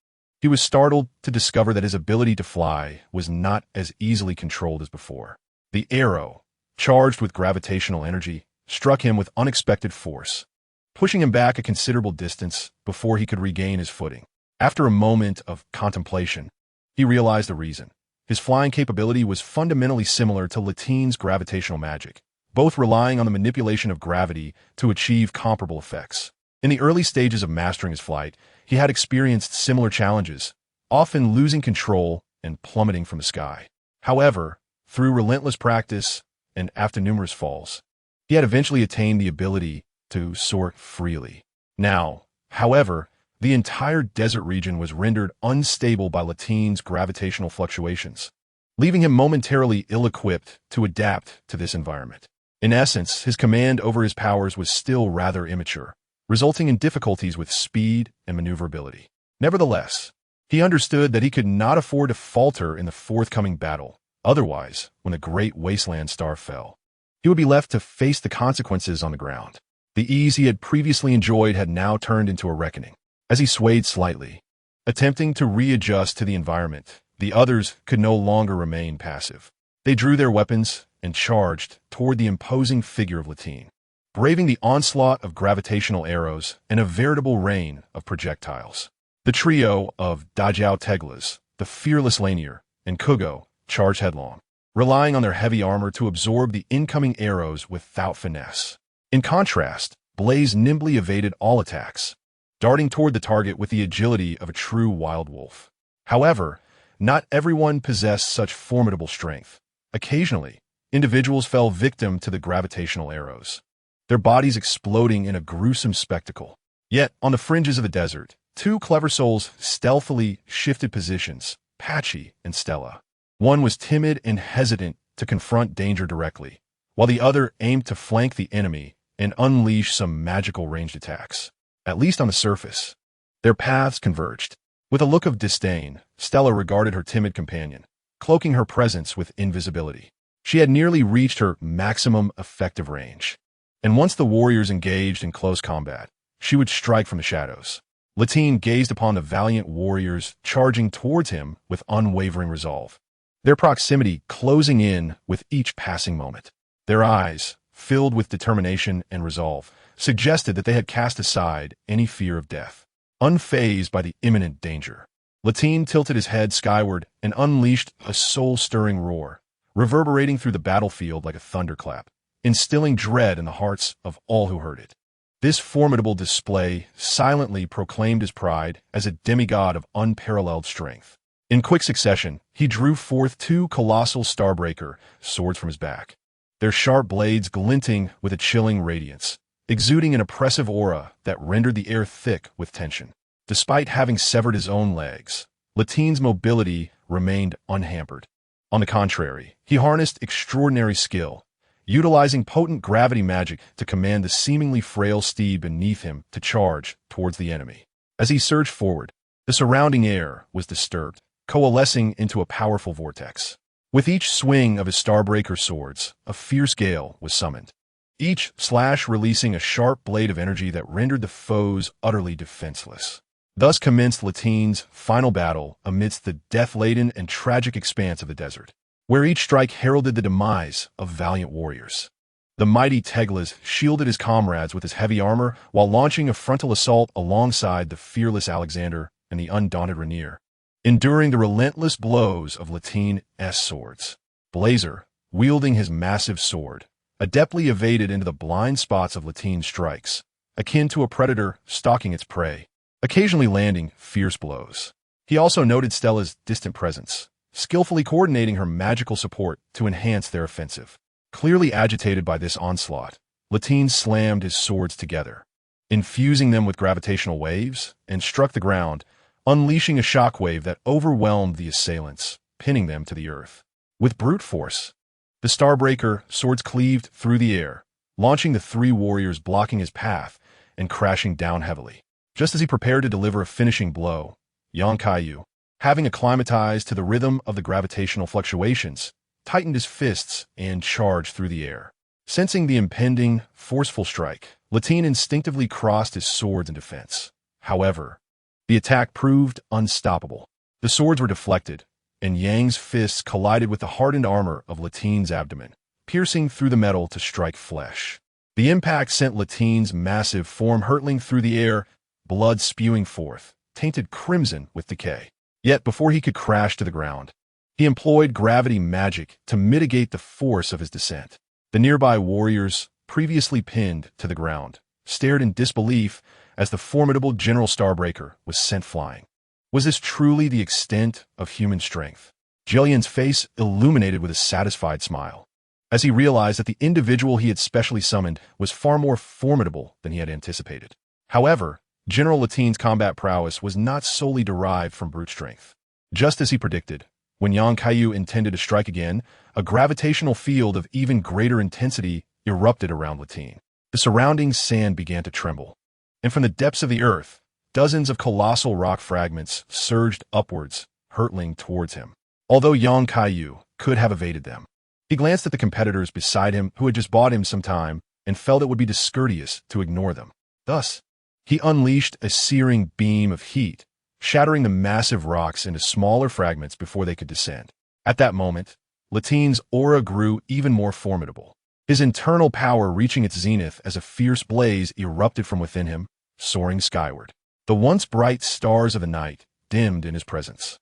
he was startled to discover that his ability to fly was not as easily controlled as before. The arrow, charged with gravitational energy, struck him with unexpected force, pushing him back a considerable distance before he could regain his footing. After a moment of contemplation, he realized the reason. His flying capability was fundamentally similar to Latine's gravitational magic, both relying on the manipulation of gravity to achieve comparable effects. In the early stages of mastering his flight, he had experienced similar challenges, often losing control and plummeting from the sky. However, through relentless practice and after numerous falls, he had eventually attained the ability to soar freely. Now, however, the entire desert region was rendered unstable by Latine's gravitational fluctuations, leaving him momentarily ill-equipped to adapt to this environment. In essence, his command over his powers was still rather immature, resulting in difficulties with speed and maneuverability. Nevertheless, he understood that he could not afford to falter in the forthcoming battle. Otherwise, when the great wasteland star fell, he would be left to face the consequences on the ground. The ease he had previously enjoyed had now turned into a reckoning. As he swayed slightly, attempting to readjust to the environment, the others could no longer remain passive. They drew their weapons and charged toward the imposing figure of Latine, braving the onslaught of gravitational arrows and a veritable rain of projectiles. The trio of Dajao Teglas, the fearless Lanier, and Kugo charged headlong, relying on their heavy armor to absorb the incoming arrows without finesse. In contrast, Blaze nimbly evaded all attacks, darting toward the target with the agility of a true wild wolf. However, not everyone possessed such formidable strength. Occasionally, individuals fell victim to the gravitational arrows, their bodies exploding in a gruesome spectacle. Yet, on the fringes of the desert, two clever souls stealthily shifted positions, Patchy and Stella. One was timid and hesitant to confront danger directly, while the other aimed to flank the enemy and unleash some magical ranged attacks. At least on the surface, their paths converged. With a look of disdain, Stella regarded her timid companion, cloaking her presence with invisibility. She had nearly reached her maximum effective range, and once the warriors engaged in close combat, she would strike from the shadows. Latine gazed upon the valiant warriors charging towards him with unwavering resolve, their proximity closing in with each passing moment. Their eyes, filled with determination and resolve, suggested that they had cast aside any fear of death. Unfazed by the imminent danger, Latine tilted his head skyward and unleashed a soul-stirring roar, reverberating through the battlefield like a thunderclap, instilling dread in the hearts of all who heard it. This formidable display silently proclaimed his pride as a demigod of unparalleled strength. In quick succession, he drew forth two colossal Starbreaker swords from his back, their sharp blades glinting with a chilling radiance, exuding an oppressive aura that rendered the air thick with tension. Despite having severed his own legs, Latine's mobility remained unhampered. On the contrary, he harnessed extraordinary skill, utilizing potent gravity magic to command the seemingly frail steed beneath him to charge towards the enemy. As he surged forward, the surrounding air was disturbed, coalescing into a powerful vortex. With each swing of his Starbreaker swords, a fierce gale was summoned, each slash releasing a sharp blade of energy that rendered the foes utterly defenseless. Thus commenced Latine's final battle amidst the death-laden and tragic expanse of the desert, where each strike heralded the demise of valiant warriors. The mighty Teglas shielded his comrades with his heavy armor while launching a frontal assault alongside the fearless Alexander and the undaunted Rainier, enduring the relentless blows of Latine's swords. Blazer, wielding his massive sword, adeptly evaded into the blind spots of Latine's strikes, akin to a predator stalking its prey, occasionally landing fierce blows. He also noted Stella's distant presence, skillfully coordinating her magical support to enhance their offensive. Clearly agitated by this onslaught, Latine slammed his swords together, infusing them with gravitational waves, and struck the ground, unleashing a shockwave that overwhelmed the assailants, pinning them to the earth. With brute force, the Starbreaker swords cleaved through the air, launching the three warriors blocking his path and crashing down heavily. Just as he prepared to deliver a finishing blow, Kaiyu, having acclimatized to the rhythm of the gravitational fluctuations, tightened his fists and charged through the air. Sensing the impending, forceful strike, Latine instinctively crossed his swords in defense. However, the attack proved unstoppable. The swords were deflected, and Yang's fists collided with the hardened armor of Latine's abdomen, piercing through the metal to strike flesh. The impact sent Latine's massive form hurtling through the air, blood spewing forth, tainted crimson with decay. Yet before he could crash to the ground, he employed gravity magic to mitigate the force of his descent. The nearby warriors, previously pinned to the ground, stared in disbelief as the formidable General Starbreaker was sent flying. Was this truly the extent of human strength? Jillian's face illuminated with a satisfied smile, as he realized that the individual he had specially summoned was far more formidable than he had anticipated. However, General Latine's combat prowess was not solely derived from brute strength. Just as he predicted, when Kaiyu intended to strike again, a gravitational field of even greater intensity erupted around Latine. The surrounding sand began to tremble, and from the depths of the earth, dozens of colossal rock fragments surged upwards, hurtling towards him. Although Kaiyu could have evaded them, he glanced at the competitors beside him who had just bought him some time and felt it would be discourteous to ignore them. Thus, he unleashed a searing beam of heat, shattering the massive rocks into smaller fragments before they could descend. At that moment, Latine's aura grew even more formidable, his internal power reaching its zenith as a fierce blaze erupted from within him, soaring skyward. The once bright stars of the night dimmed in his presence,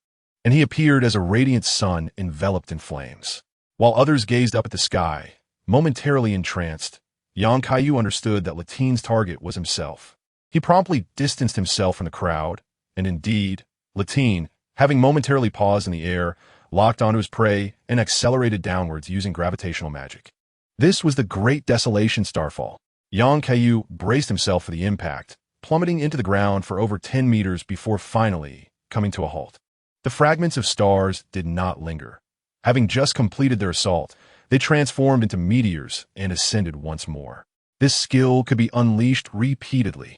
and he appeared as a radiant sun enveloped in flames. While others gazed up at the sky, momentarily entranced, Kaiyu understood that Latine's target was himself. He promptly distanced himself from the crowd, and indeed, Latine, having momentarily paused in the air, locked onto his prey and accelerated downwards using gravitational magic. This was the Great Desolation Starfall. Kaiyu braced himself for the impact, plummeting into the ground for over 10 meters before finally coming to a halt. The fragments of stars did not linger. Having just completed their assault, they transformed into meteors and ascended once more. This skill could be unleashed repeatedly.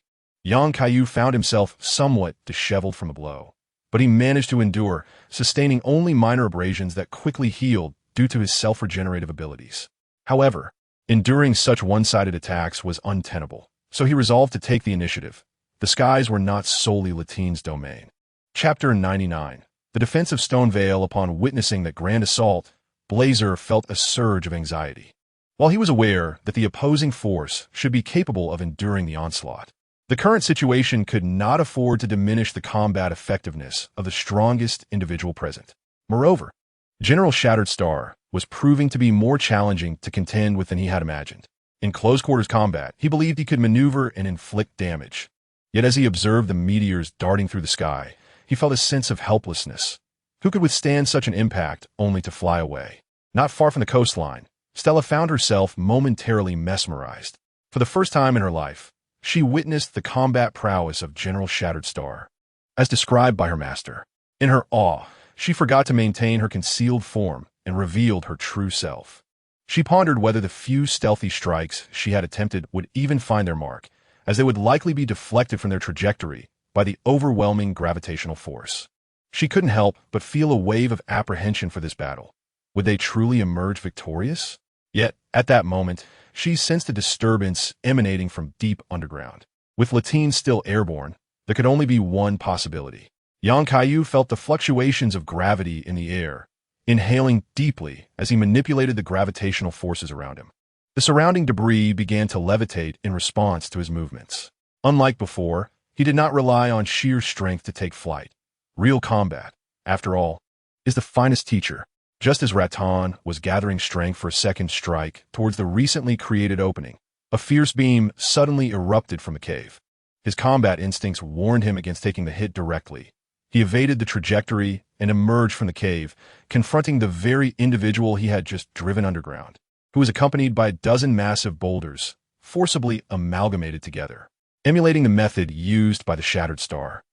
Kaiyu found himself somewhat disheveled from the blow, but he managed to endure, sustaining only minor abrasions that quickly healed due to his self-regenerative abilities. However, enduring such one-sided attacks was untenable, so he resolved to take the initiative. The skies were not solely Latine's domain. Chapter 99. The defense of Stone Vale. Upon witnessing that grand assault, Blazer felt a surge of anxiety. While he was aware that the opposing force should be capable of enduring the onslaught, the current situation could not afford to diminish the combat effectiveness of the strongest individual present. Moreover, General Shattered Star was proving to be more challenging to contend with than he had imagined. In close-quarters combat, he believed he could maneuver and inflict damage. Yet as he observed the meteors darting through the sky, he felt a sense of helplessness. Who could withstand such an impact only to fly away? Not far from the coastline, Stella found herself momentarily mesmerized. For the first time in her life, she witnessed the combat prowess of General Shattered Star, as described by her master. In her awe, she forgot to maintain her concealed form and revealed her true self. She pondered whether the few stealthy strikes she had attempted would even find their mark, as they would likely be deflected from their trajectory by the overwhelming gravitational force. She couldn't help but feel a wave of apprehension for this battle. Would they truly emerge victorious? Yet, at that moment, she sensed a disturbance emanating from deep underground. With Latine still airborne, there could only be one possibility. Kaiyu felt the fluctuations of gravity in the air, inhaling deeply as he manipulated the gravitational forces around him. The surrounding debris began to levitate in response to his movements. Unlike before, he did not rely on sheer strength to take flight. Real combat, after all, is the finest teacher. Just as Rattan was gathering strength for a second strike towards the recently created opening, a fierce beam suddenly erupted from the cave. His combat instincts warned him against taking the hit directly. He evaded the trajectory and emerged from the cave, confronting the very individual he had just driven underground, who was accompanied by a dozen massive boulders, forcibly amalgamated together. Emulating the method used by the Shattered Star,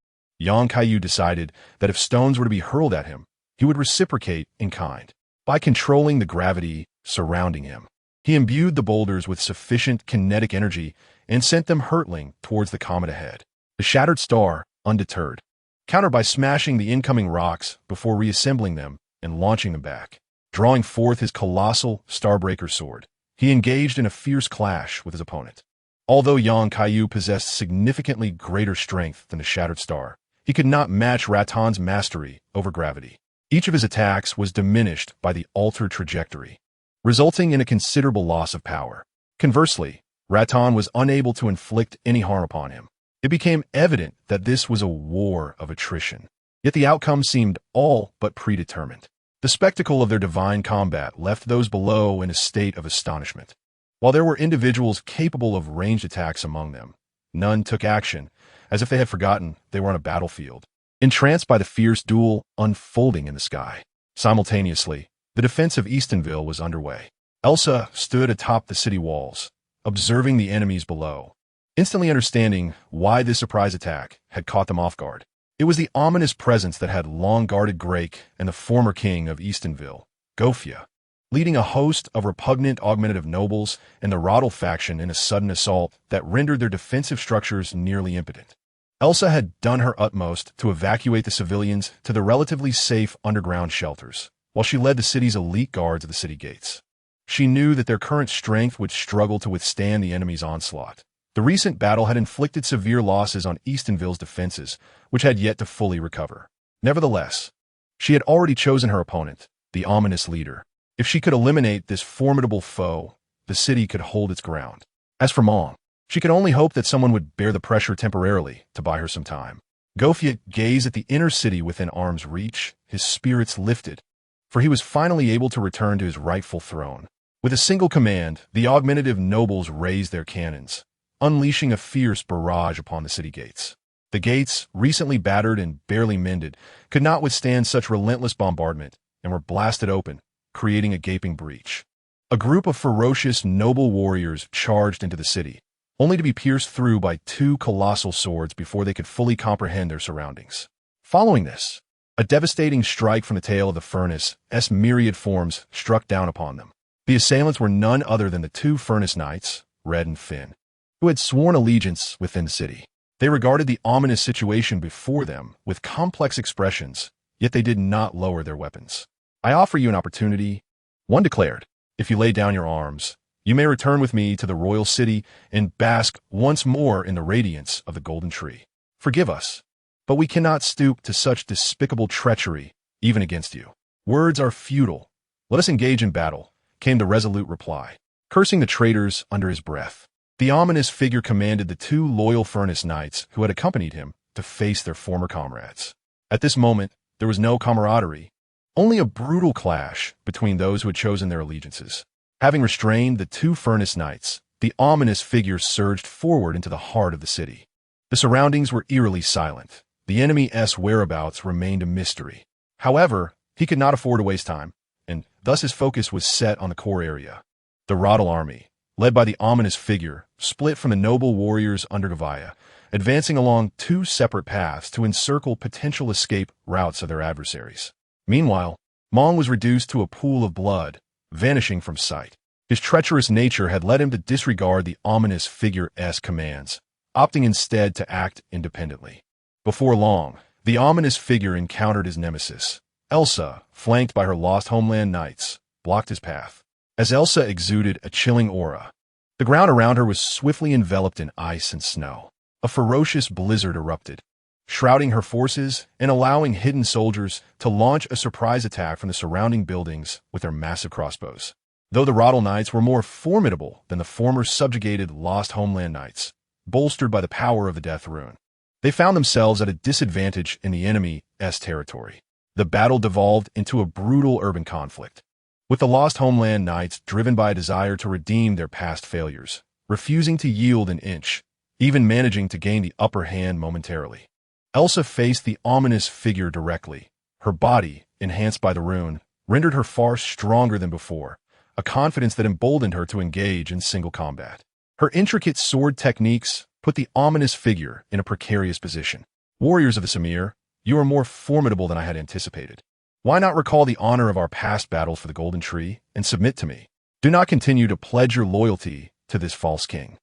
Kaiyu decided that if stones were to be hurled at him, he would reciprocate in kind. By controlling the gravity surrounding him, he imbued the boulders with sufficient kinetic energy and sent them hurtling towards the comet ahead. The Shattered Star, undeterred, countered by smashing the incoming rocks before reassembling them and launching them back. Drawing forth his colossal Starbreaker sword, he engaged in a fierce clash with his opponent. Although Kaiyu possessed significantly greater strength than the Shattered Star, he could not match Rattan's mastery over gravity. Each of his attacks was diminished by the altered trajectory, resulting in a considerable loss of power. Conversely, Rattan was unable to inflict any harm upon him. It became evident that this was a war of attrition, yet the outcome seemed all but predetermined. The spectacle of their divine combat left those below in a state of astonishment. While there were individuals capable of ranged attacks among them, none took action, as if they had forgotten they were on a battlefield, entranced by the fierce duel unfolding in the sky. Simultaneously, the defense of Eastonville was underway. Elsa stood atop the city walls, observing the enemies below, instantly understanding why this surprise attack had caught them off guard. It was the ominous presence that had long guarded Grake and the former king of Eastonville, Gophia, leading a host of repugnant augmentative nobles and the Roddle faction in a sudden assault that rendered their defensive structures nearly impotent. Elsa had done her utmost to evacuate the civilians to the relatively safe underground shelters, while she led the city's elite guards at the city gates. She knew that their current strength would struggle to withstand the enemy's onslaught. The recent battle had inflicted severe losses on Eastonville's defenses, which had yet to fully recover. Nevertheless, she had already chosen her opponent, the ominous leader. If she could eliminate this formidable foe, the city could hold its ground. As for Mom, she could only hope that someone would bear the pressure temporarily to buy her some time. Gofia gazed at the inner city within arm's reach, his spirits lifted, for he was finally able to return to his rightful throne. With a single command, the augmentative nobles raised their cannons, unleashing a fierce barrage upon the city gates. The gates, recently battered and barely mended, could not withstand such relentless bombardment and were blasted open, creating a gaping breach. A group of ferocious, noble warriors charged into the city, only to be pierced through by two colossal swords before they could fully comprehend their surroundings. Following this, a devastating strike from the tail of the furnace's myriad forms struck down upon them. The assailants were none other than the two furnace knights, Red and Finn, who had sworn allegiance within the city. They regarded the ominous situation before them with complex expressions, yet they did not lower their weapons. "I offer you an opportunity," one declared. "If you lay down your arms, you may return with me to the royal city and bask once more in the radiance of the golden tree. Forgive us, but we cannot stoop to such despicable treachery, even against you. Words are futile. Let us engage in battle," came the resolute reply. Cursing the traitors under his breath, the ominous figure commanded the two loyal furnace knights who had accompanied him to face their former comrades. At this moment, there was no camaraderie, only a brutal clash between those who had chosen their allegiances. Having restrained the two furnace knights, the ominous figure surged forward into the heart of the city. The surroundings were eerily silent. The enemy's whereabouts remained a mystery. However, he could not afford to waste time, and thus his focus was set on the core area. The Roddle army, led by the ominous figure, split from the noble warriors under Gavaya, advancing along two separate paths to encircle potential escape routes of their adversaries. Meanwhile, Mong was reduced to a pool of blood, vanishing from sight. His treacherous nature had led him to disregard the ominous figure's commands, opting instead to act independently. Before long, the ominous figure encountered his nemesis. Elsa, flanked by her lost homeland knights, blocked his path. As Elsa exuded a chilling aura, the ground around her was swiftly enveloped in ice and snow. A ferocious blizzard erupted, shrouding her forces and allowing hidden soldiers to launch a surprise attack from the surrounding buildings with their massive crossbows. Though the Roddle Knights were more formidable than the former subjugated Lost Homeland Knights, bolstered by the power of the Death Rune, they found themselves at a disadvantage in the enemy's territory. The battle devolved into a brutal urban conflict, with the Lost Homeland Knights driven by a desire to redeem their past failures, refusing to yield an inch, even managing to gain the upper hand momentarily. Elsa faced the ominous figure directly. Her body, enhanced by the rune, rendered her far stronger than before, a confidence that emboldened her to engage in single combat. Her intricate sword techniques put the ominous figure in a precarious position. "Warriors of the Samir, you are more formidable than I had anticipated. Why not recall the honor of our past battles for the Golden Tree and submit to me? Do not continue to pledge your loyalty to this false king.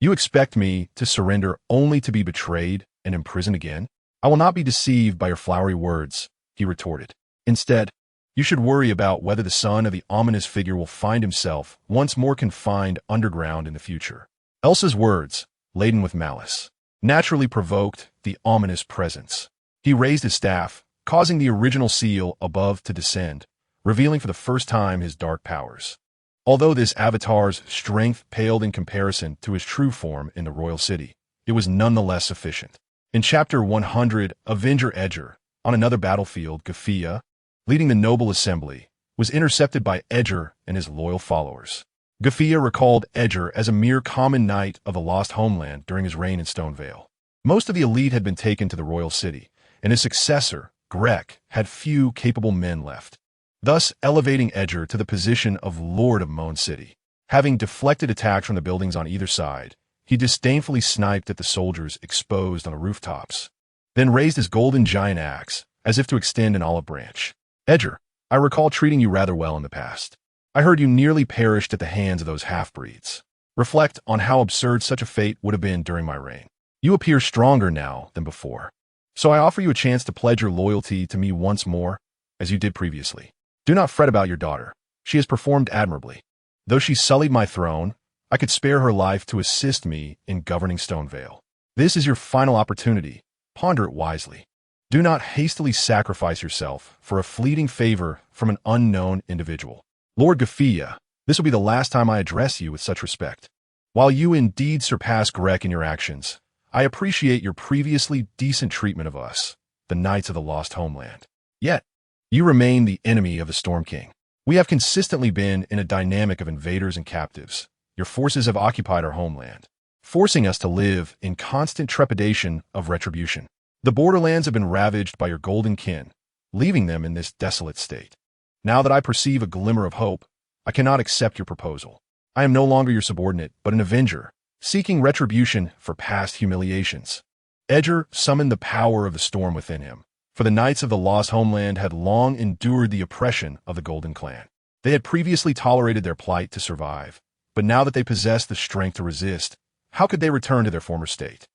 You expect me to surrender only to be betrayed and imprisoned again? I will not be deceived by your flowery words," he retorted. "Instead, you should worry about whether the son of the ominous figure will find himself once more confined underground in the future." Elsa's words, laden with malice, naturally provoked the ominous presence. He raised his staff, causing the original seal above to descend, revealing for the first time his dark powers. Although this avatar's strength paled in comparison to his true form in the royal city, it was nonetheless sufficient. In Chapter 100, Avenger Edger, on another battlefield, Gafia, leading the noble assembly, was intercepted by Edger and his loyal followers. Gafia recalled Edger as a mere common knight of the Lost Homeland during his reign in Stonevale. Most of the elite had been taken to the royal city, and his successor, Grek, had few capable men left, thus elevating Edger to the position of Lord of Moan City. Having deflected attacks from the buildings on either side, he disdainfully sniped at the soldiers exposed on the rooftops, then raised his golden giant axe as if to extend an olive branch. "Edger, I recall treating you rather well in the past. I heard you nearly perished at the hands of those half-breeds. Reflect on how absurd such a fate would have been during my reign. You appear stronger now than before. So I offer you a chance to pledge your loyalty to me once more, as you did previously. Do not fret about your daughter. She has performed admirably. Though she sullied my throne, I could spare her life to assist me in governing Stonevale. This is your final opportunity. Ponder it wisely. Do not hastily sacrifice yourself for a fleeting favor from an unknown individual. Lord Gafia, this will be the last time I address you with such respect. While you indeed surpass Grek in your actions, I appreciate your previously decent treatment of us, the Knights of the Lost Homeland. Yet, you remain the enemy of the Storm King. We have consistently been in a dynamic of invaders and captives. Your forces have occupied our homeland, forcing us to live in constant trepidation of retribution. The borderlands have been ravaged by your golden kin, leaving them in this desolate state. Now that I perceive a glimmer of hope, I cannot accept your proposal. I am no longer your subordinate, but an avenger, seeking retribution for past humiliations. Edgar summoned the power of the storm within him, for the Knights of the Lost Homeland had long endured the oppression of the Golden Clan. They had previously tolerated their plight to survive, but now that they possessed the strength to resist, how could they return to their former state?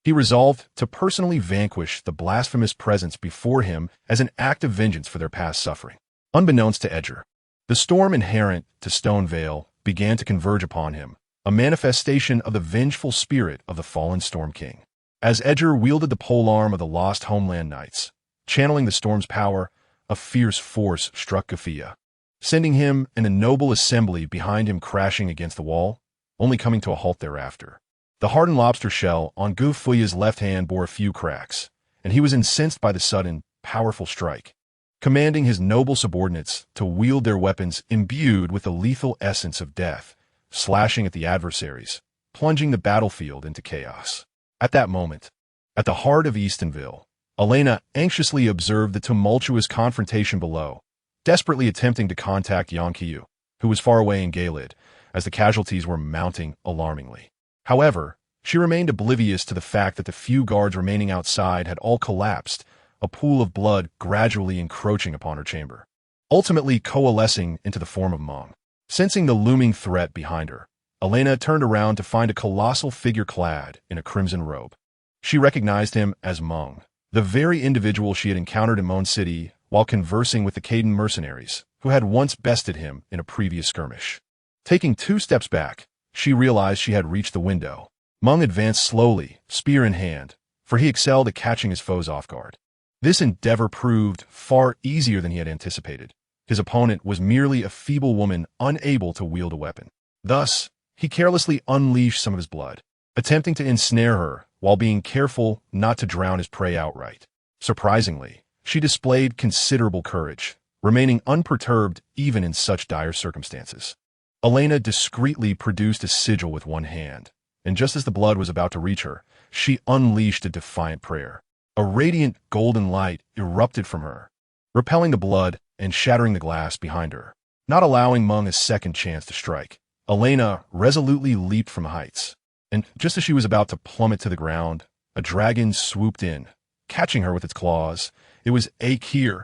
He resolved to personally vanquish the blasphemous presence before him as an act of vengeance for their past suffering. Unbeknownst to Edgar, the storm inherent to Stone Vale began to converge upon him, a manifestation of the vengeful spirit of the fallen Storm King. As Edgar wielded the polearm of the Lost Homeland Knights, channeling the storm's power, a fierce force struck Gafia, sending him and a noble assembly behind him crashing against the wall, only coming to a halt thereafter. The hardened lobster shell on Gufuya's left hand bore a few cracks, and he was incensed by the sudden, powerful strike, commanding his noble subordinates to wield their weapons imbued with the lethal essence of death, slashing at the adversaries, plunging the battlefield into chaos. At that moment, at the heart of Eastonville, Elena anxiously observed the tumultuous confrontation below, desperately attempting to contact Kaiyu, who was far away in Galid, as the casualties were mounting alarmingly. However, she remained oblivious to the fact that the few guards remaining outside had all collapsed, a pool of blood gradually encroaching upon her chamber, ultimately coalescing into the form of Meng. Sensing the looming threat behind her, Elena turned around to find a colossal figure clad in a crimson robe. She recognized him as Meng, the very individual she had encountered in Moan City while conversing with the Caden mercenaries, who had once bested him in a previous skirmish. Taking 2 steps back, she realized she had reached the window. Meng advanced slowly, spear in hand, for he excelled at catching his foes off guard. This endeavor proved far easier than he had anticipated. His opponent was merely a feeble woman unable to wield a weapon. Thus, he carelessly unleashed some of his blood, attempting to ensnare her while being careful not to drown his prey outright. Surprisingly, she displayed considerable courage, remaining unperturbed even in such dire circumstances. Elena discreetly produced a sigil with one hand, and just as the blood was about to reach her, she unleashed a defiant prayer. A radiant golden light erupted from her, repelling the blood and shattering the glass behind her. Not allowing Meng a second chance to strike, Elena resolutely leaped from heights, and just as she was about to plummet to the ground, a dragon swooped in, catching her with its claws. It was Akir,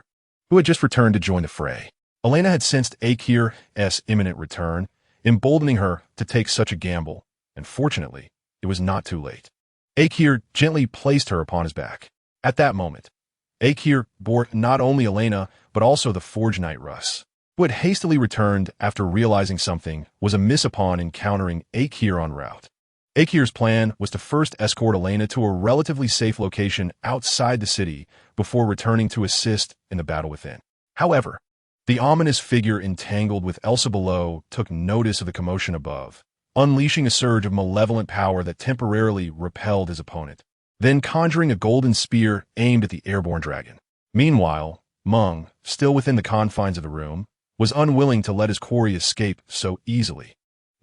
who had just returned to join the fray. Elena had sensed Akir's imminent return, emboldening her to take such a gamble, and fortunately, it was not too late. Akir gently placed her upon his back. At that moment, Akir bore not only Elena, but also the Forge Knight Russ, who had hastily returned after realizing something was amiss upon encountering Akir en route. Akir's plan was to first escort Elena to a relatively safe location outside the city before returning to assist in the battle within. However, the ominous figure entangled with Elsa below took notice of the commotion above, unleashing a surge of malevolent power that temporarily repelled his opponent, then conjuring a golden spear aimed at the airborne dragon. Meanwhile, Meng, still within the confines of the room, was unwilling to let his quarry escape so easily,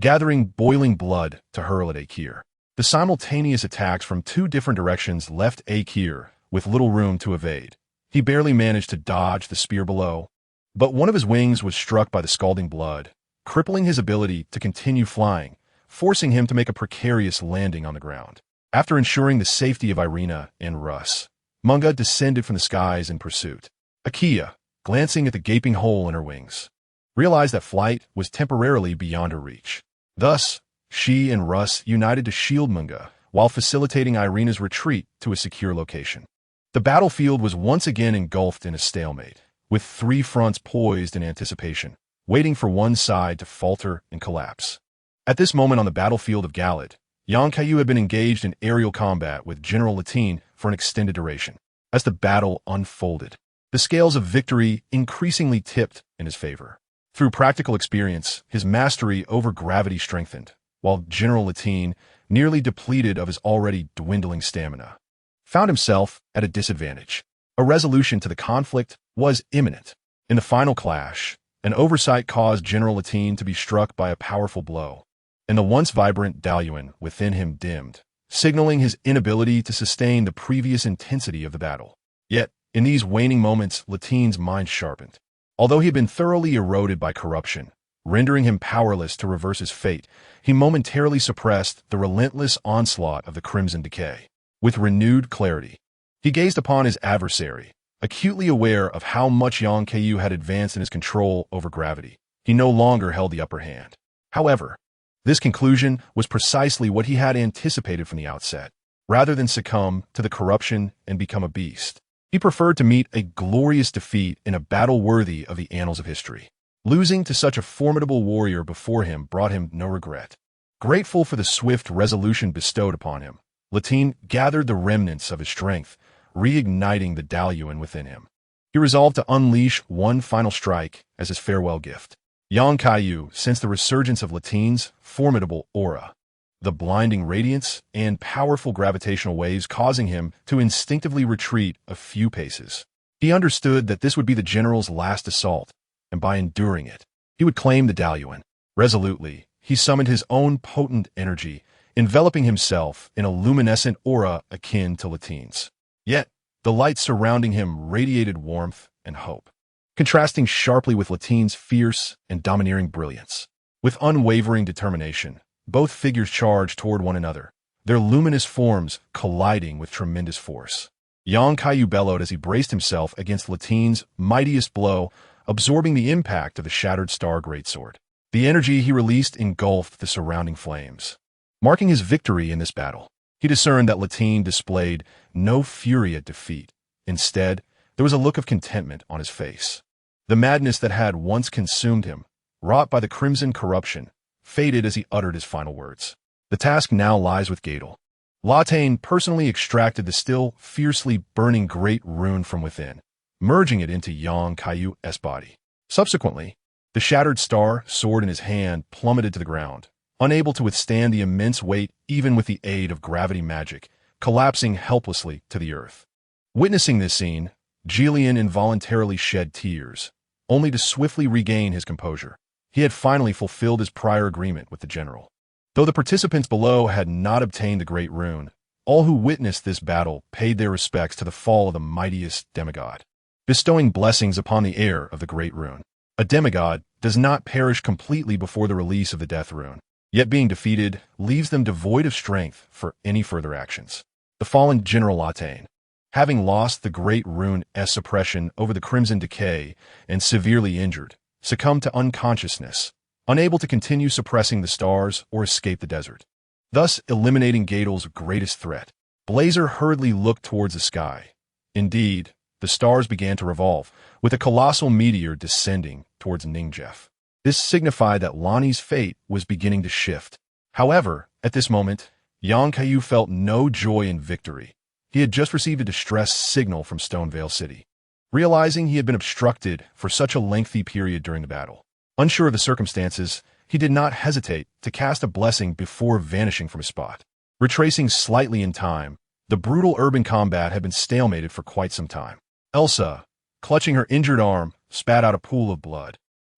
gathering boiling blood to hurl at Akir. The simultaneous attacks from 2 different directions left Akir with little room to evade. He barely managed to dodge the spear below, but one of his wings was struck by the scalding blood, crippling his ability to continue flying, forcing him to make a precarious landing on the ground. After ensuring the safety of Irina and Russ, Munga descended from the skies in pursuit. Akia, glancing at the gaping hole in her wings, realized that flight was temporarily beyond her reach. Thus, she and Russ united to shield Munga while facilitating Irina's retreat to a secure location. The battlefield was once again engulfed in a stalemate, with 3 fronts poised in anticipation, waiting for one side to falter and collapse. At this moment on the battlefield of Galad, Kaiyu had been engaged in aerial combat with General Latine for an extended duration. As the battle unfolded, the scales of victory increasingly tipped in his favor. Through practical experience, his mastery over gravity strengthened, while General Latine nearly depleted of his already dwindling stamina, found himself at a disadvantage. A resolution to the conflict was imminent. In the final clash, an oversight caused General Latine to be struck by a powerful blow, and the once vibrant Daluan within him dimmed, signaling his inability to sustain the previous intensity of the battle. Yet, in these waning moments, Latine's mind sharpened. Although he had been thoroughly eroded by corruption, rendering him powerless to reverse his fate, he momentarily suppressed the relentless onslaught of the Crimson Decay. With renewed clarity, he gazed upon his adversary, acutely aware of how much Kaiyu had advanced in his control over gravity. He no longer held the upper hand. However, this conclusion was precisely what he had anticipated from the outset. Rather than succumb to the corruption and become a beast, he preferred to meet a glorious defeat in a battle worthy of the annals of history. Losing to such a formidable warrior before him brought him no regret. Grateful for the swift resolution bestowed upon him, Latine gathered the remnants of his strength, reigniting the Daluan within him. He resolved to unleash one final strike as his farewell gift. Kaiyu sensed the resurgence of Latine's formidable aura, the blinding radiance and powerful gravitational waves causing him to instinctively retreat a few paces. He understood that this would be the general's last assault, and by enduring it, he would claim the Daluan. Resolutely, he summoned his own potent energy, enveloping himself in a luminescent aura akin to Latine's. Yet, the light surrounding him radiated warmth and hope, contrasting sharply with Latine's fierce and domineering brilliance. With unwavering determination, both figures charged toward one another, their luminous forms colliding with tremendous force. Kaiyu bellowed as he braced himself against Latine's mightiest blow, absorbing the impact of the shattered star greatsword. The energy he released engulfed the surrounding flames. Marking his victory in this battle, he discerned that Latine displayed no fury at defeat. Instead, there was a look of contentment on his face. The madness that had once consumed him, wrought by the crimson corruption, faded as he uttered his final words. The task now lies with Gadel. Latine personally extracted the still fiercely burning great rune from within, merging it into Kaiyu's body. Subsequently, the shattered star, sword in his hand, plummeted to the ground, unable to withstand the immense weight even with the aid of gravity magic, collapsing helplessly to the earth. Witnessing this scene, Jillian involuntarily shed tears, only to swiftly regain his composure. He had finally fulfilled his prior agreement with the general. Though the participants below had not obtained the great rune, all who witnessed this battle paid their respects to the fall of the mightiest demigod, bestowing blessings upon the heir of the great rune. A demigod does not perish completely before the release of the death rune, yet being defeated leaves them devoid of strength for any further actions. The fallen General Latine, having lost the great rune's suppression over the Crimson Decay and severely injured, succumbed to unconsciousness, unable to continue suppressing the stars or escape the desert, thus eliminating Gadel's greatest threat. Blazer hurriedly looked towards the sky. Indeed, the stars began to revolve, with a colossal meteor descending towards Ningjef. This signified that Lonnie's fate was beginning to shift. However, at this moment, Kaiyu felt no joy in victory. He had just received a distress signal from Stonevale City. Realizing he had been obstructed for such a lengthy period during the battle, unsure of the circumstances, he did not hesitate to cast a blessing before vanishing from his spot. Retracing slightly in time, the brutal urban combat had been stalemated for quite some time. Elsa, clutching her injured arm, spat out a pool of blood,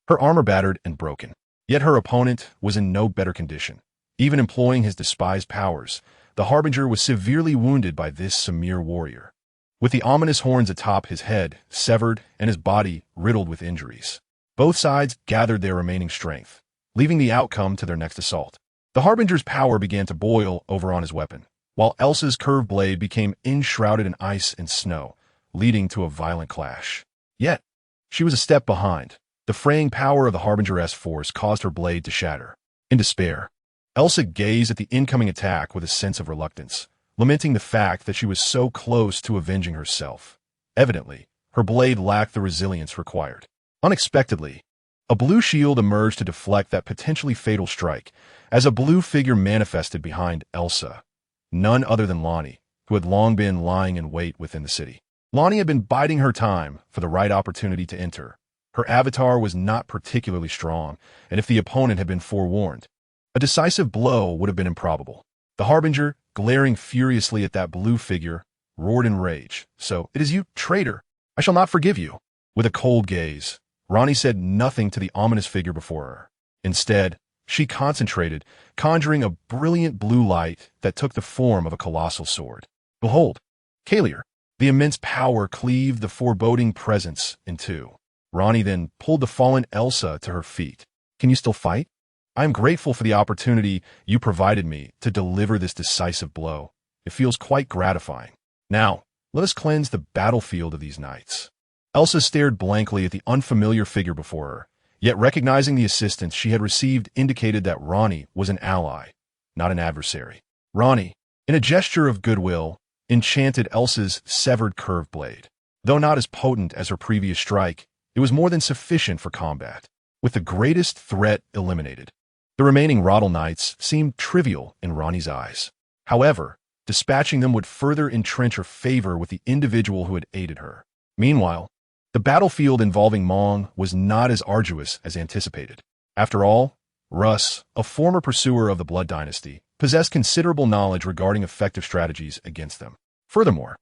her armor battered and broken. Yet her opponent was in no better condition. Even employing his despised powers, the Harbinger was severely wounded by this Samir warrior, with the ominous horns atop his head severed and his body riddled with injuries. Both sides gathered their remaining strength, leaving the outcome to their next assault. The Harbinger's power began to boil over on his weapon, while Elsa's curved blade became enshrouded in ice and snow, leading to a violent clash. Yet, she was a step behind. The fraying power of the Harbinger's force caused her blade to shatter. In despair, Elsa gazed at the incoming attack with a sense of reluctance, lamenting the fact that she was so close to avenging herself. Evidently, her blade lacked the resilience required. Unexpectedly, a blue shield emerged to deflect that potentially fatal strike, as a blue figure manifested behind Elsa, none other than Lonnie, who had long been lying in wait within the city. Lonnie had been biding her time for the right opportunity to enter. Her avatar was not particularly strong, and if the opponent had been forewarned, a decisive blow would have been improbable. The Harbinger, glaring furiously at that blue figure, roared in rage. "So, it is you, traitor! I shall not forgive you." With a cold gaze, Ronnie said nothing to the ominous figure before her. Instead, she concentrated, conjuring a brilliant blue light that took the form of a colossal sword. Behold, Kaiyu! The immense power cleaved the foreboding presence in two. Ronnie then pulled the fallen Elsa to her feet. "Can you still fight? I am grateful for the opportunity you provided me to deliver this decisive blow. It feels quite gratifying. Now, let us cleanse the battlefield of these knights." Elsa stared blankly at the unfamiliar figure before her, yet recognizing the assistance she had received indicated that Ronnie was an ally, not an adversary. Ronnie, in a gesture of goodwill, enchanted Elsa's severed curved blade. Though not as potent as her previous strike, it was more than sufficient for combat. With the greatest threat eliminated, the remaining Roddle Knights seemed trivial in Ronnie's eyes. However, dispatching them would further entrench her favor with the individual who had aided her. Meanwhile, the battlefield involving Mong was not as arduous as anticipated. After all, Russ, a former pursuer of the Blood Dynasty, possessed considerable knowledge regarding effective strategies against them. Furthermore,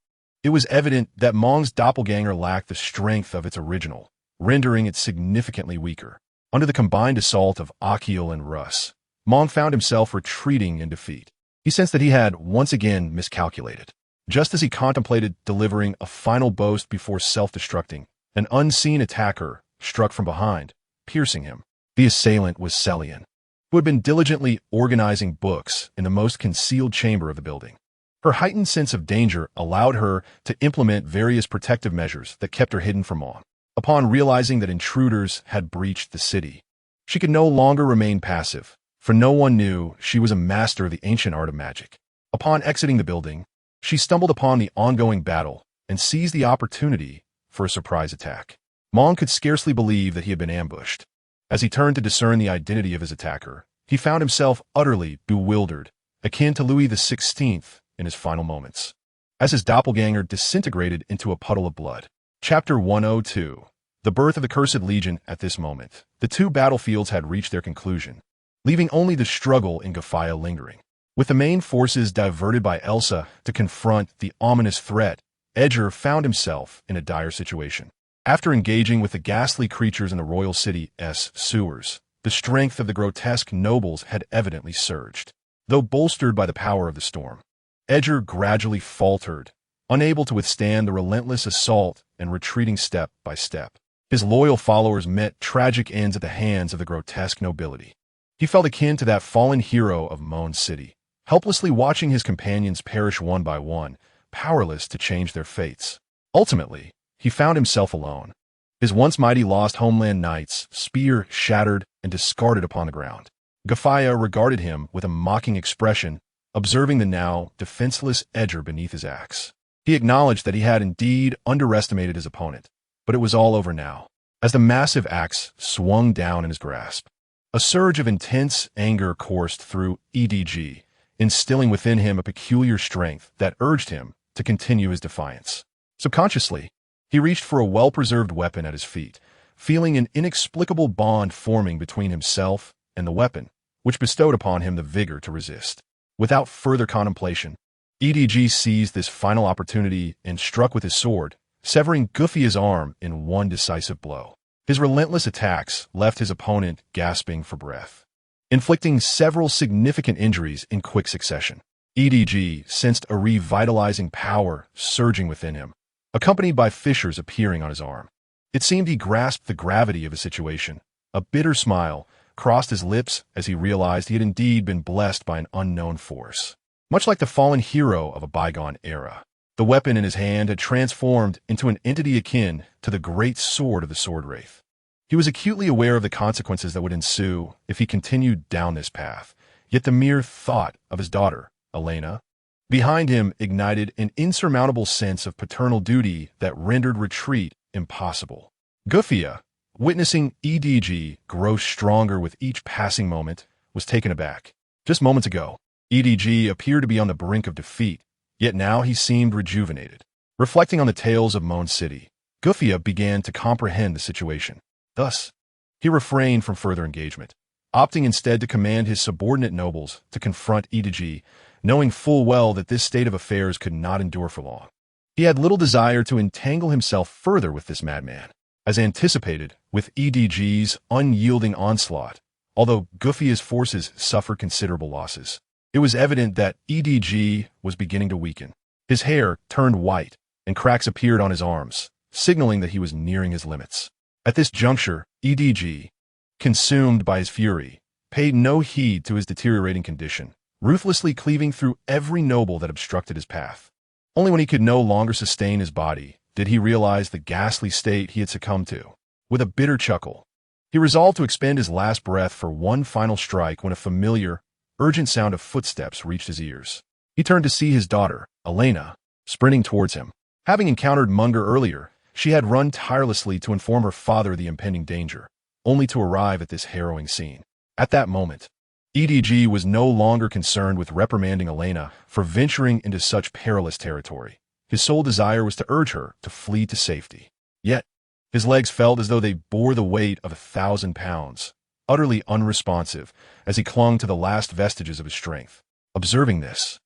it was evident that Mong's doppelganger lacked the strength of its original, rendering it significantly weaker. Under the combined assault of Akil and Russ, Mong found himself retreating in defeat. He sensed that he had once again miscalculated. Just as he contemplated delivering a final boast before self-destructing, an unseen attacker struck from behind, piercing him. The assailant was Celian, who had been diligently organizing books in the most concealed chamber of the building. Her heightened sense of danger allowed her to implement various protective measures that kept her hidden from Mong. Upon realizing that intruders had breached the city, she could no longer remain passive, for no one knew she was a master of the ancient art of magic. Upon exiting the building, she stumbled upon the ongoing battle and seized the opportunity for a surprise attack. Mong could scarcely believe that he had been ambushed. As he turned to discern the identity of his attacker, he found himself utterly bewildered, akin to Louis XVI in his final moments, as his doppelganger disintegrated into a puddle of blood. Chapter 102. The Birth of the Cursed Legion. At this moment, the two battlefields had reached their conclusion, leaving only the struggle in Gafaya lingering. With the main forces diverted by Elsa to confront the ominous threat, Edgar found himself in a dire situation. After engaging with the ghastly creatures in the royal city's sewers, the strength of the grotesque nobles had evidently surged. Though bolstered by the power of the storm, Edgar gradually faltered, unable to withstand the relentless assault and retreating step by step. His loyal followers met tragic ends at the hands of the grotesque nobility. He felt akin to that fallen hero of Moan City, helplessly watching his companions perish one by one, powerless to change their fates. Ultimately, he found himself alone. His once mighty lost homeland knights, spear shattered and discarded upon the ground. Gafaya regarded him with a mocking expression, observing the now defenseless Edgar beneath his axe. He acknowledged that he had indeed underestimated his opponent, but it was all over now. As the massive axe swung down in his grasp, a surge of intense anger coursed through EDG, instilling within him a peculiar strength that urged him to continue his defiance. Subconsciously, he reached for a well-preserved weapon at his feet, feeling an inexplicable bond forming between himself and the weapon, which bestowed upon him the vigor to resist. Without further contemplation, EDG seized this final opportunity and struck with his sword, severing Gufia's arm in one decisive blow. His relentless attacks left his opponent gasping for breath, inflicting several significant injuries in quick succession. EDG sensed a revitalizing power surging within him, accompanied by fissures appearing on his arm. It seemed he grasped the gravity of his situation. A bitter smile crossed his lips as he realized he had indeed been blessed by an unknown force. Much like the fallen hero of a bygone era, the weapon in his hand had transformed into an entity akin to the great sword of the Sword Wraith. He was acutely aware of the consequences that would ensue if he continued down this path, yet the mere thought of his daughter, Elena, behind him ignited an insurmountable sense of paternal duty that rendered retreat impossible. Gufia, witnessing EDG grow stronger with each passing moment, was taken aback. Just moments ago, EDG appeared to be on the brink of defeat, yet now he seemed rejuvenated. Reflecting on the tales of Moan City, Gufia began to comprehend the situation. Thus, he refrained from further engagement, opting instead to command his subordinate nobles to confront EDG, knowing full well that this state of affairs could not endure for long. He had little desire to entangle himself further with this madman. As anticipated, with EDG's unyielding onslaught, although Gufia's forces suffered considerable losses, it was evident that EDG was beginning to weaken. His hair turned white, and cracks appeared on his arms, signaling that he was nearing his limits. At this juncture, EDG, consumed by his fury, paid no heed to his deteriorating condition, ruthlessly cleaving through every noble that obstructed his path. Only when he could no longer sustain his body did he realize the ghastly state he had succumbed to. With a bitter chuckle, he resolved to expend his last breath for one final strike when a familiar, urgent sound of footsteps reached his ears. He turned to see his daughter, Elena, sprinting towards him. Having encountered Munger earlier, she had run tirelessly to inform her father of the impending danger, only to arrive at this harrowing scene. At that moment, EDG was no longer concerned with reprimanding Elena for venturing into such perilous territory. His sole desire was to urge her to flee to safety. Yet, his legs felt as though they bore the weight of 1,000 pounds, utterly unresponsive as he clung to the last vestiges of his strength. Observing this,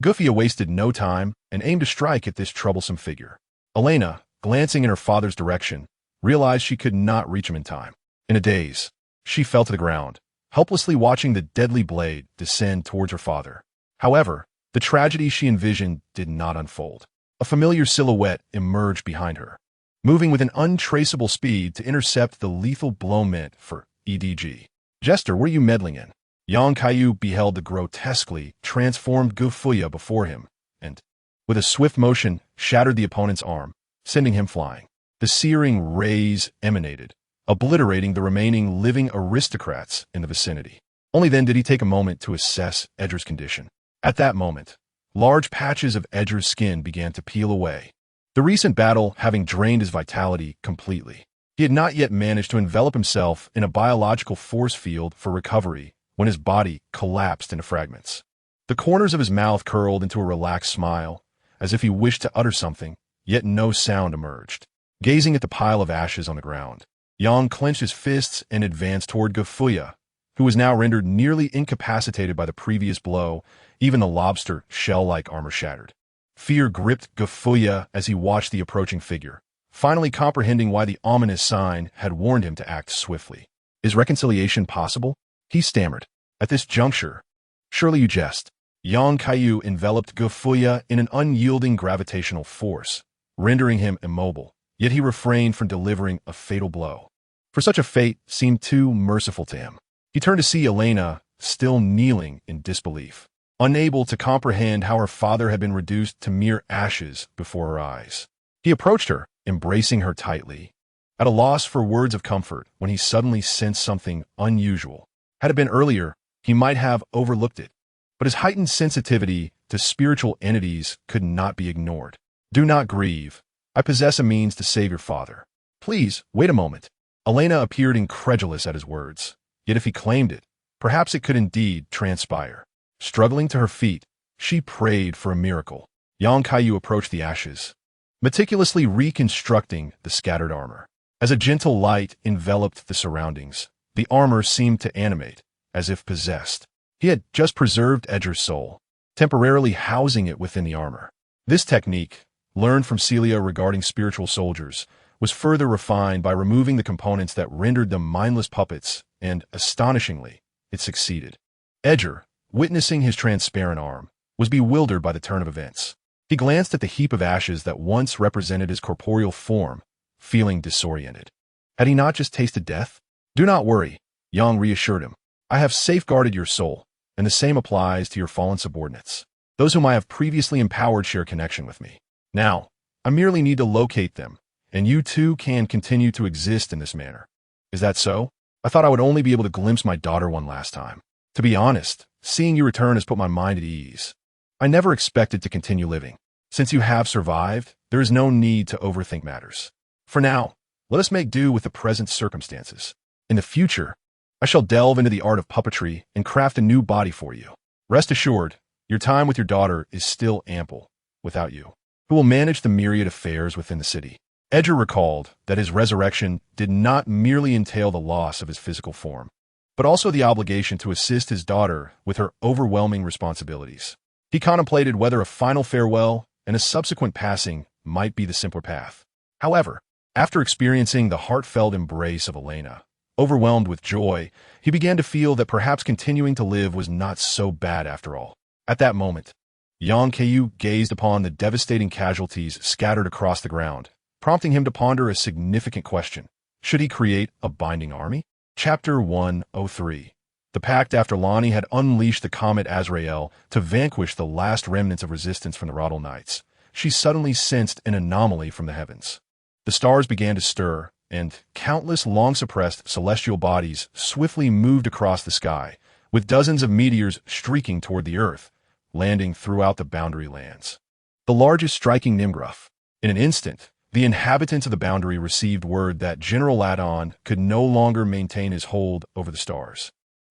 Gufia wasted no time and aimed to strike at this troublesome figure. Elena, glancing in her father's direction, realized she could not reach him in time. In a daze, she fell to the ground, helplessly watching the deadly blade descend towards her father. However, the tragedy she envisioned did not unfold. A familiar silhouette emerged behind her, moving with an untraceable speed to intercept the lethal blow meant for EDG. "Jester, what are you meddling in?" Yang Kaiyu beheld the grotesquely transformed Gufuya before him, and, with a swift motion, shattered the opponent's arm, sending him flying. The searing rays emanated, obliterating the remaining living aristocrats in the vicinity. Only then did he take a moment to assess Edgar's condition. At that moment, large patches of Edgar's skin began to peel away, the recent battle having drained his vitality completely. He had not yet managed to envelop himself in a biological force field for recovery when his body collapsed into fragments. The corners of his mouth curled into a relaxed smile, as if he wished to utter something, yet no sound emerged. Gazing at the pile of ashes on the ground, Yang clenched his fists and advanced toward Gufuya, who was now rendered nearly incapacitated by the previous blow. Even the lobster shell-like armor shattered. Fear gripped Gufuya as he watched the approaching figure, finally comprehending why the ominous sign had warned him to act swiftly. "Is reconciliation possible?" he stammered. At this juncture, "Surely you jest." Yang Kaiyu enveloped Gufuya in an unyielding gravitational force, rendering him immobile, yet he refrained from delivering a fatal blow. For such a fate seemed too merciful to him. He turned to see Elena, still kneeling in disbelief, unable to comprehend how her father had been reduced to mere ashes before her eyes. He approached her, embracing her tightly, at a loss for words of comfort when he suddenly sensed something unusual. Had it been earlier, he might have overlooked it, but his heightened sensitivity to spiritual entities could not be ignored. "Do not grieve. I possess a means to save your father. Please, wait a moment." Elena appeared incredulous at his words, yet if he claimed it, perhaps it could indeed transpire. Struggling to her feet, she prayed for a miracle. Yang Kaiyu approached the ashes, meticulously reconstructing the scattered armor. As a gentle light enveloped the surroundings, the armor seemed to animate, as if possessed. He had just preserved Edgar's soul, temporarily housing it within the armor. This technique, learned from Celia regarding spiritual soldiers, was further refined by removing the components that rendered them mindless puppets, and, astonishingly, it succeeded. Edgar, witnessing his transparent arm, was bewildered by the turn of events. He glanced at the heap of ashes that once represented his corporeal form, feeling disoriented. Had he not just tasted death? "Do not worry," Yang reassured him. "I have safeguarded your soul, and the same applies to your fallen subordinates. Those whom I have previously empowered share connection with me. Now, I merely need to locate them, and you too can continue to exist in this manner." "Is that so? I thought I would only be able to glimpse my daughter one last time. To be honest, seeing you return has put my mind at ease. I never expected to continue living. Since you have survived, there is no need to overthink matters. For now, let us make do with the present circumstances. In the future, I shall delve into the art of puppetry and craft a new body for you. Rest assured, your time with your daughter is still ample, without you, who will manage the myriad affairs within the city." Edgar recalled that his resurrection did not merely entail the loss of his physical form, but also the obligation to assist his daughter with her overwhelming responsibilities. He contemplated whether a final farewell and a subsequent passing might be the simpler path. However, after experiencing the heartfelt embrace of Elena, overwhelmed with joy, he began to feel that perhaps continuing to live was not so bad after all. At that moment, young Kaiyu gazed upon the devastating casualties scattered across the ground, prompting him to ponder a significant question. Should he create a binding army? Chapter 103. The pact after Lonnie had unleashed the comet Azrael to vanquish the last remnants of resistance from the Roddle Knights, she suddenly sensed an anomaly from the heavens. The stars began to stir, and countless long-suppressed celestial bodies swiftly moved across the sky, with dozens of meteors streaking toward the earth, landing throughout the boundary lands. The largest striking Nimgruff. In an instant, the inhabitants of the boundary received word that General Ladon could no longer maintain his hold over the stars,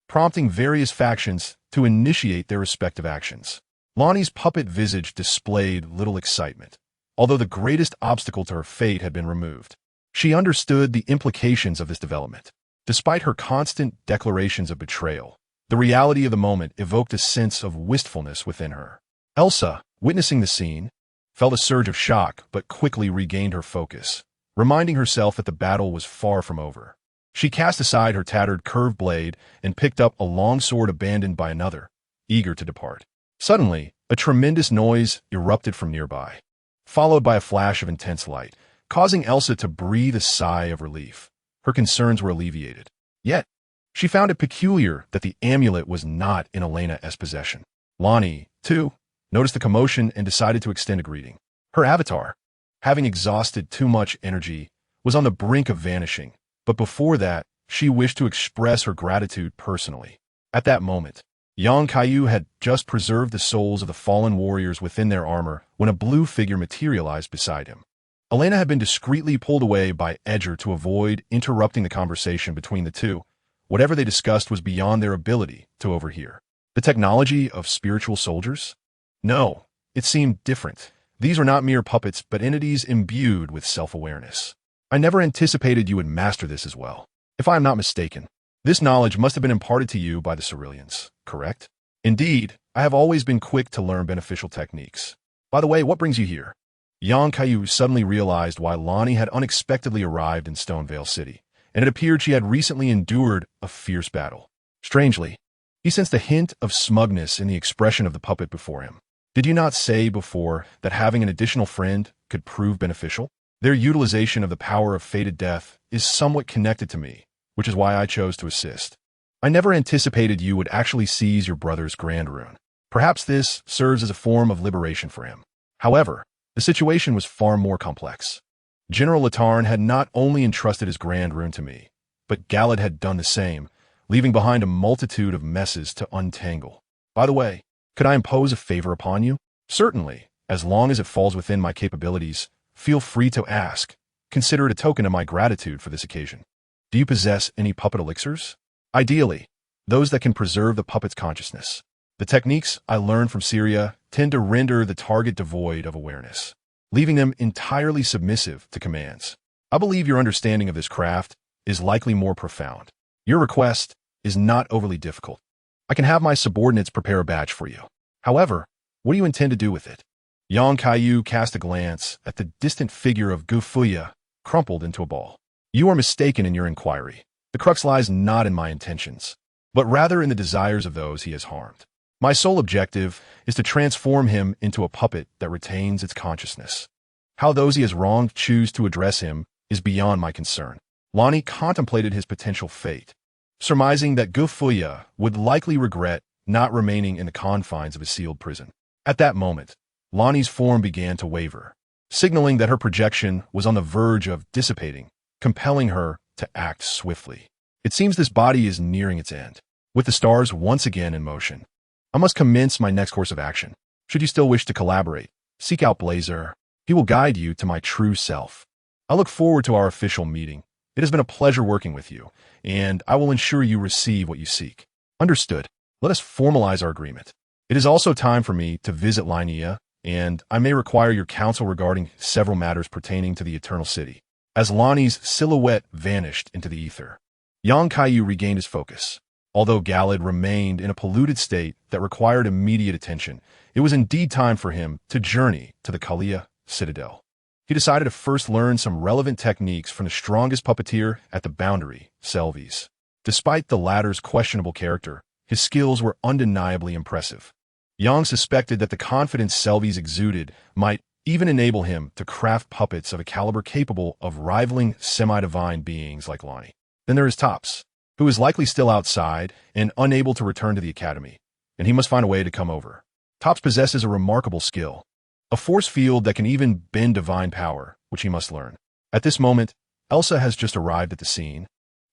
prompting various factions to initiate their respective actions. Lonnie's puppet visage displayed little excitement, although the greatest obstacle to her fate had been removed. She understood the implications of this development. Despite her constant declarations of betrayal, the reality of the moment evoked a sense of wistfulness within her. Elsa, witnessing the scene, felt a surge of shock but quickly regained her focus, reminding herself that the battle was far from over. She cast aside her tattered curved blade and picked up a long sword abandoned by another, eager to depart. Suddenly, a tremendous noise erupted from nearby, followed by a flash of intense light, causing Elsa to breathe a sigh of relief. Her concerns were alleviated. Yet, she found it peculiar that the amulet was not in Elena's possession. Lonnie, too, noticed the commotion and decided to extend a greeting. Her avatar, having exhausted too much energy, was on the brink of vanishing, but before that, she wished to express her gratitude personally. At that moment, young Kaiyu had just preserved the souls of the fallen warriors within their armor when a blue figure materialized beside him. Elena had been discreetly pulled away by Edger to avoid interrupting the conversation between the two. Whatever they discussed was beyond their ability to overhear. The technology of spiritual soldiers? No, it seemed different. These were not mere puppets, but entities imbued with self-awareness. I never anticipated you would master this as well. If I am not mistaken, this knowledge must have been imparted to you by the Ceruleans, correct? Indeed, I have always been quick to learn beneficial techniques. By the way, what brings you here? Young Kaiyu suddenly realized why Lonnie had unexpectedly arrived in Stonevale City, and it appeared she had recently endured a fierce battle. Strangely, he sensed a hint of smugness in the expression of the puppet before him. Did you not say before that having an additional friend could prove beneficial? Their utilization of the power of fated death is somewhat connected to me, which is why I chose to assist. I never anticipated you would actually seize your brother's grand rune. Perhaps this serves as a form of liberation for him. However, the situation was far more complex. General Latarn had not only entrusted his grand rune to me, but Galad had done the same, leaving behind a multitude of messes to untangle. By the way, could I impose a favor upon you? Certainly, as long as it falls within my capabilities. Feel free to ask. Consider it a token of my gratitude for this occasion. Do you possess any puppet elixirs? Ideally, those that can preserve the puppet's consciousness. The techniques I learned from Syria tend to render the target devoid of awareness, leaving them entirely submissive to commands. I believe your understanding of this craft is likely more profound. Your request is not overly difficult. I can have my subordinates prepare a badge for you. However, what do you intend to do with it? Yang Kaiyu cast a glance at the distant figure of Gufuya, crumpled into a ball. You are mistaken in your inquiry. The crux lies not in my intentions, but rather in the desires of those he has harmed. My sole objective is to transform him into a puppet that retains its consciousness. How those he has wronged choose to address him is beyond my concern. Lonnie contemplated his potential fate, surmising that Gufuya would likely regret not remaining in the confines of a sealed prison. At that moment, Lonnie's form began to waver, signaling that her projection was on the verge of dissipating, compelling her to act swiftly. It seems this body is nearing its end. With the stars once again in motion, I must commence my next course of action. Should you still wish to collaborate, seek out Blazer. He will guide you to my true self. I look forward to our official meeting. It has been a pleasure working with you, and I will ensure you receive what you seek. Understood. Let us formalize our agreement. It is also time for me to visit Linnea, and I may require your counsel regarding several matters pertaining to the Eternal City. As Lonnie's silhouette vanished into the ether, Yang Kaiyu regained his focus. Although Galad remained in a polluted state that required immediate attention, it was indeed time for him to journey to the Kaiyu citadel. He decided to first learn some relevant techniques from the strongest puppeteer at the boundary, Selvies. Despite the latter's questionable character, his skills were undeniably impressive. Yang suspected that the confidence Selvies exuded might even enable him to craft puppets of a caliber capable of rivaling semi-divine beings like Lonnie. Then there is Tops, who is likely still outside and unable to return to the academy, and he must find a way to come over. Tops possesses a remarkable skill, a force field that can even bend divine power, which he must learn. At this moment, Elsa has just arrived at the scene,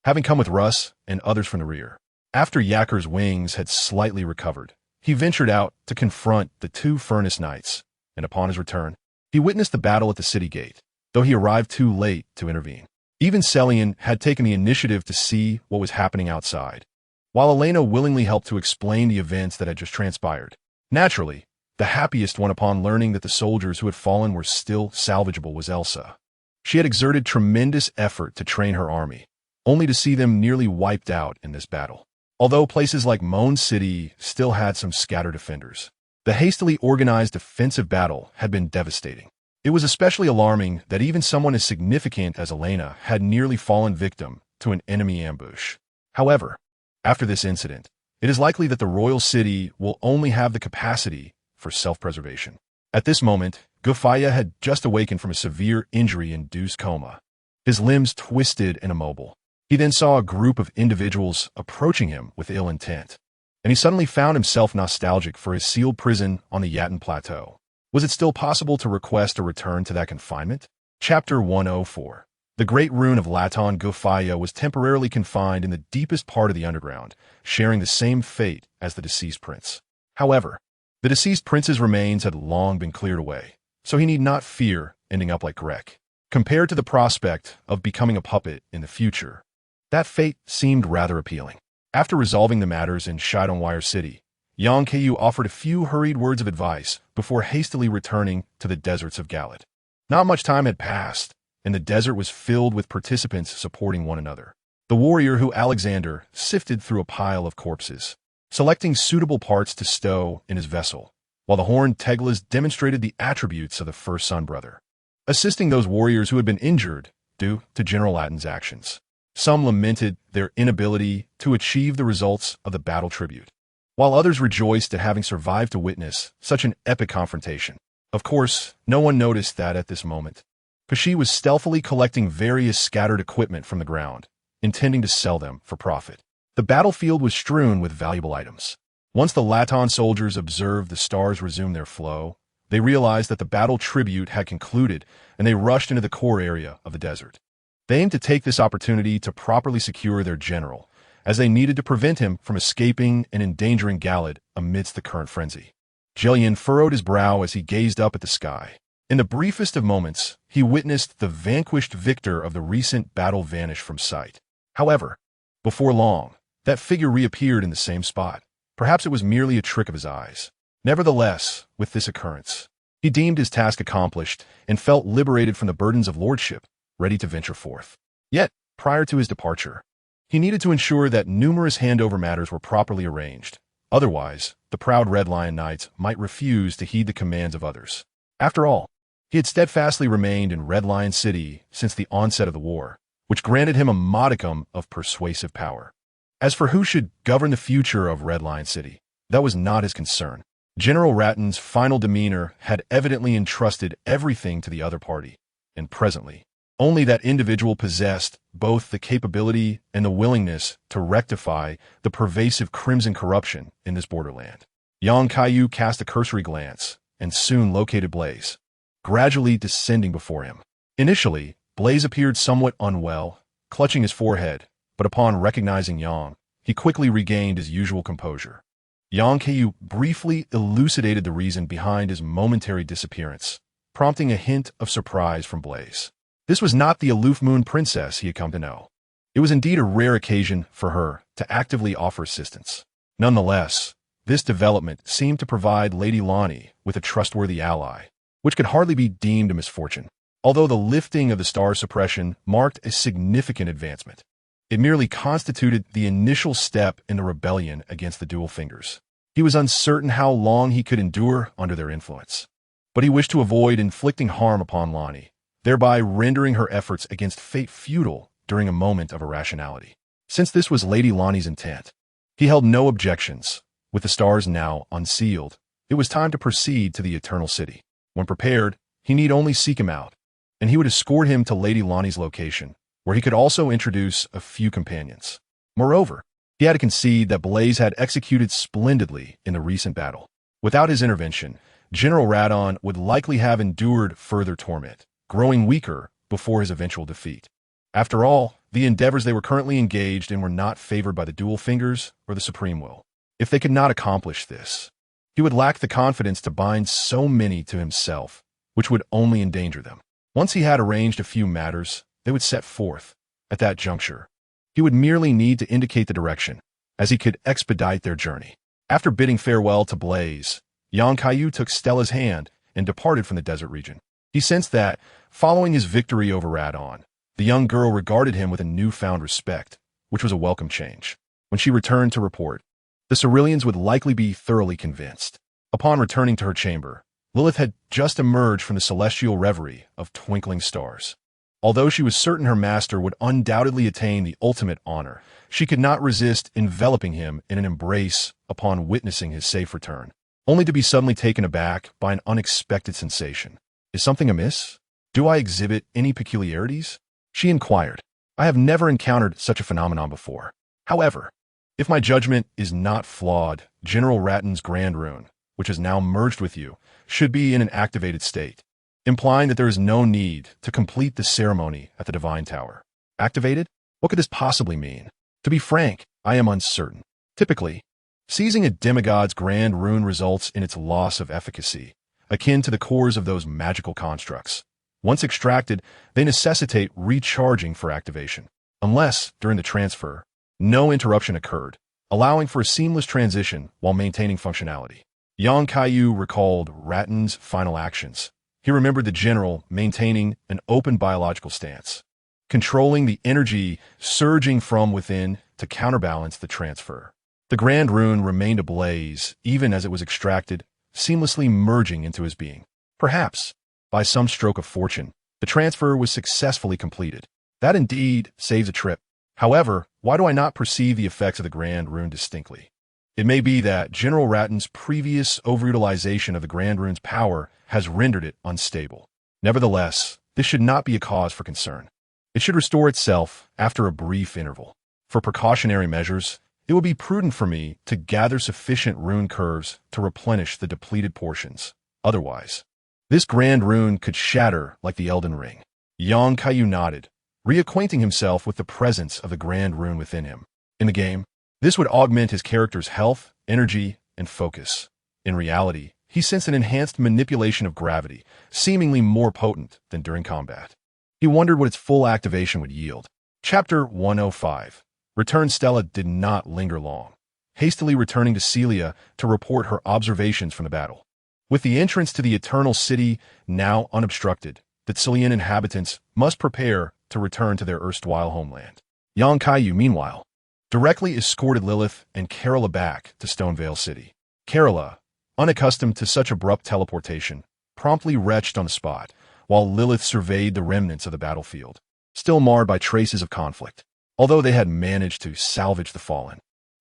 having come with Russ and others from the rear. After Yakker's wings had slightly recovered, he ventured out to confront the two Furnace Knights, and upon his return, he witnessed the battle at the city gate, though he arrived too late to intervene. Even Celian had taken the initiative to see what was happening outside, while Elena willingly helped to explain the events that had just transpired. Naturally, the happiest one upon learning that the soldiers who had fallen were still salvageable was Elsa. She had exerted tremendous effort to train her army, only to see them nearly wiped out in this battle. Although places like Moan City still had some scattered defenders, the hastily organized defensive battle had been devastating. It was especially alarming that even someone as significant as Elena had nearly fallen victim to an enemy ambush. However, after this incident, it is likely that the royal city will only have the capacity for self-preservation. At this moment, Gufaya had just awakened from a severe injury-induced coma, his limbs twisted and immobile. He then saw a group of individuals approaching him with ill intent, and he suddenly found himself nostalgic for his sealed prison on the Yatan Plateau. Was it still possible to request a return to that confinement? Chapter 104. The great rune of Laton Gufaya was temporarily confined in the deepest part of the underground, sharing the same fate as the deceased prince. However, the deceased prince's remains had long been cleared away, so he need not fear ending up like Grek. Compared to the prospect of becoming a puppet in the future, that fate seemed rather appealing. After resolving the matters in Shidonwire City, Yang Kaiyu offered a few hurried words of advice before hastily returning to the deserts of Galad. Not much time had passed, and the desert was filled with participants supporting one another. The warrior who Alexander sifted through a pile of corpses, selecting suitable parts to stow in his vessel, while the horned Teglas demonstrated the attributes of the first son brother, assisting those warriors who had been injured due to General Latin's actions. Some lamented their inability to achieve the results of the battle tribute, while others rejoiced at having survived to witness such an epic confrontation. Of course, no one noticed that at this moment, Kashi was stealthily collecting various scattered equipment from the ground, intending to sell them for profit. The battlefield was strewn with valuable items. Once the Laton soldiers observed the stars resume their flow, they realized that the battle tribute had concluded, and they rushed into the core area of the desert. They aimed to take this opportunity to properly secure their general, as they needed to prevent him from escaping and endangering Galad amidst the current frenzy. Jillian furrowed his brow as he gazed up at the sky. In the briefest of moments, he witnessed the vanquished victor of the recent battle vanish from sight. However, before long, that figure reappeared in the same spot. Perhaps it was merely a trick of his eyes. Nevertheless, with this occurrence, he deemed his task accomplished and felt liberated from the burdens of lordship, ready to venture forth. Yet, prior to his departure, he needed to ensure that numerous handover matters were properly arranged. Otherwise, the proud Red Lion Knights might refuse to heed the commands of others. After all, he had steadfastly remained in Red Lion City since the onset of the war, which granted him a modicum of persuasive power. As for who should govern the future of Red Lion City, that was not his concern. General Ratton's final demeanor had evidently entrusted everything to the other party, and presently, only that individual possessed both the capability and the willingness to rectify the pervasive crimson corruption in this borderland. Yang Kaiyu cast a cursory glance and soon located Blaze, gradually descending before him. Initially, Blaze appeared somewhat unwell, clutching his forehead, but upon recognizing Yang, he quickly regained his usual composure. Yang Kaiyu briefly elucidated the reason behind his momentary disappearance, prompting a hint of surprise from Blaze. This was not the aloof Moon Princess he had come to know. It was indeed a rare occasion for her to actively offer assistance. Nonetheless, this development seemed to provide Lady Lonnie with a trustworthy ally, which could hardly be deemed a misfortune. Although the lifting of the star suppression marked a significant advancement, It merely constituted the initial step in the rebellion against the dual fingers. He was uncertain how long he could endure under their influence. But he wished to avoid inflicting harm upon Lonnie, thereby rendering her efforts against fate futile during a moment of irrationality. Since this was Lady Lonnie's intent, he held no objections. With the stars now unsealed, it was time to proceed to the Eternal City. When prepared, he need only seek him out, and he would escort him to Lady Lonnie's location, where he could also introduce a few companions. Moreover, he had to concede that Blaze had executed splendidly in the recent battle. Without his intervention, General Radon would likely have endured further torment, growing weaker before his eventual defeat. After all, the endeavors they were currently engaged in were not favored by the Dual Fingers or the Supreme Will. If they could not accomplish this, he would lack the confidence to bind so many to himself, which would only endanger them. Once he had arranged a few matters, they would set forth. At that juncture, he would merely need to indicate the direction, as he could expedite their journey. After bidding farewell to Blaze, young Kaiyu took Stella's hand and departed from the desert region. He sensed that, following his victory over Radon, the young girl regarded him with a newfound respect, which was a welcome change. When she returned to report, the Ceruleans would likely be thoroughly convinced. Upon returning to her chamber, Lilith had just emerged from the celestial reverie of twinkling stars. Although she was certain her master would undoubtedly attain the ultimate honor, she could not resist enveloping him in an embrace upon witnessing his safe return, only to be suddenly taken aback by an unexpected sensation. Is something amiss? Do I exhibit any peculiarities? She inquired. I have never encountered such a phenomenon before. However, if my judgment is not flawed, General Ratton's Grand Rune, which has now merged with you, should be in an activated state, implying that there is no need to complete the ceremony at the Divine Tower. Activated? What could this possibly mean? To be frank, I am uncertain. Typically, seizing a demigod's Grand Rune results in its loss of efficacy, akin to the cores of those magical constructs. Once extracted, they necessitate recharging for activation, unless, during the transfer, no interruption occurred, allowing for a seamless transition while maintaining functionality. Yang Kaiyu recalled Ratton's final actions. He remembered the general maintaining an open biological stance, controlling the energy surging from within to counterbalance the transfer. The Grand Rune remained ablaze even as it was extracted, seamlessly merging into his being. Perhaps, by some stroke of fortune, the transfer was successfully completed. That indeed saves a trip. However, why do I not perceive the effects of the Grand Rune distinctly? It may be that General Ratton's previous overutilization of the Grand Rune's power has rendered it unstable. Nevertheless, this should not be a cause for concern. It should restore itself after a brief interval. For precautionary measures, it will be prudent for me to gather sufficient rune curves to replenish the depleted portions. Otherwise, this Grand Rune could shatter like the Elden Ring. Yang Kaiyu nodded, reacquainting himself with the presence of the Grand Rune within him. In the game, this would augment his character's health, energy, and focus. In reality, he sensed an enhanced manipulation of gravity, seemingly more potent than during combat. He wondered what its full activation would yield. Chapter 105. Returned Stella did not linger long, hastily returning to Celia to report her observations from the battle. With the entrance to the Eternal City now unobstructed, the Tsilian inhabitants must prepare to return to their erstwhile homeland. Yang Kaiyu, meanwhile, directly escorted Lilith and Kerala back to Stonevale City. Kerala, unaccustomed to such abrupt teleportation, promptly retched on the spot, while Lilith surveyed the remnants of the battlefield, still marred by traces of conflict, although they had managed to salvage the fallen.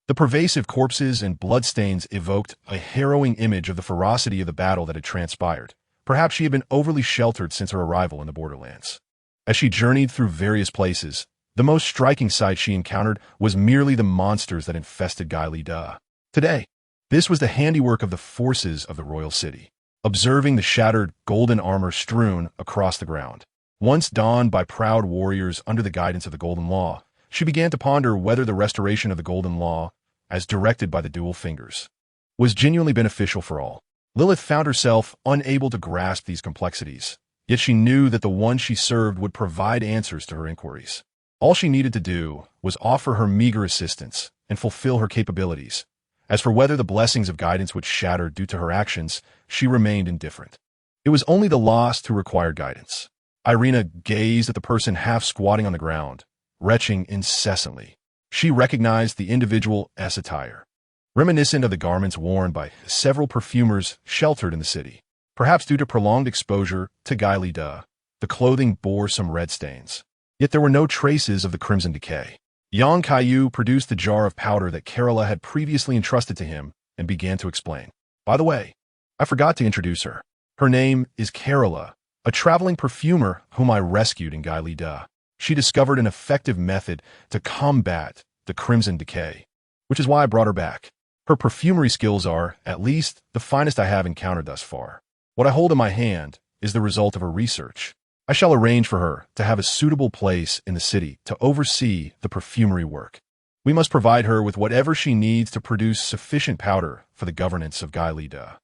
The pervasive corpses and bloodstains evoked a harrowing image of the ferocity of the battle that had transpired. Perhaps she had been overly sheltered since her arrival in the borderlands. As she journeyed through various places, the most striking sight she encountered was merely the monsters that infested Gaelida. Today, this was the handiwork of the forces of the royal city, observing the shattered golden armor strewn across the ground. Once donned by proud warriors under the guidance of the Golden Law, she began to ponder whether the restoration of the Golden Law, as directed by the Dual Fingers, was genuinely beneficial for all. Lilith found herself unable to grasp these complexities, yet she knew that the one she served would provide answers to her inquiries. All she needed to do was offer her meager assistance and fulfill her capabilities. As for whether the blessings of guidance would shatter due to her actions, she remained indifferent. It was only the lost who required guidance. Irina gazed at the person half squatting on the ground, retching incessantly. She recognized the individual as attire, reminiscent of the garments worn by several perfumers sheltered in the city. Perhaps due to prolonged exposure to Kaiyu, the clothing bore some red stains. Yet there were no traces of the crimson decay. Young Kaiyu produced the jar of powder that Kerala had previously entrusted to him and began to explain. By the way, I forgot to introduce her. Her name is Kerala, a traveling perfumer whom I rescued in Kaiyu. She discovered an effective method to combat the crimson decay, which is why I brought her back. Her perfumery skills are, at least, the finest I have encountered thus far. What I hold in my hand is the result of her research. I shall arrange for her to have a suitable place in the city to oversee the perfumery work. We must provide her with whatever she needs to produce sufficient powder for the governance of Kaiyu.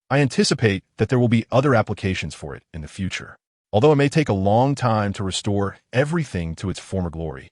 I anticipate that there will be other applications for it in the future, although it may take a long time to restore everything to its former glory.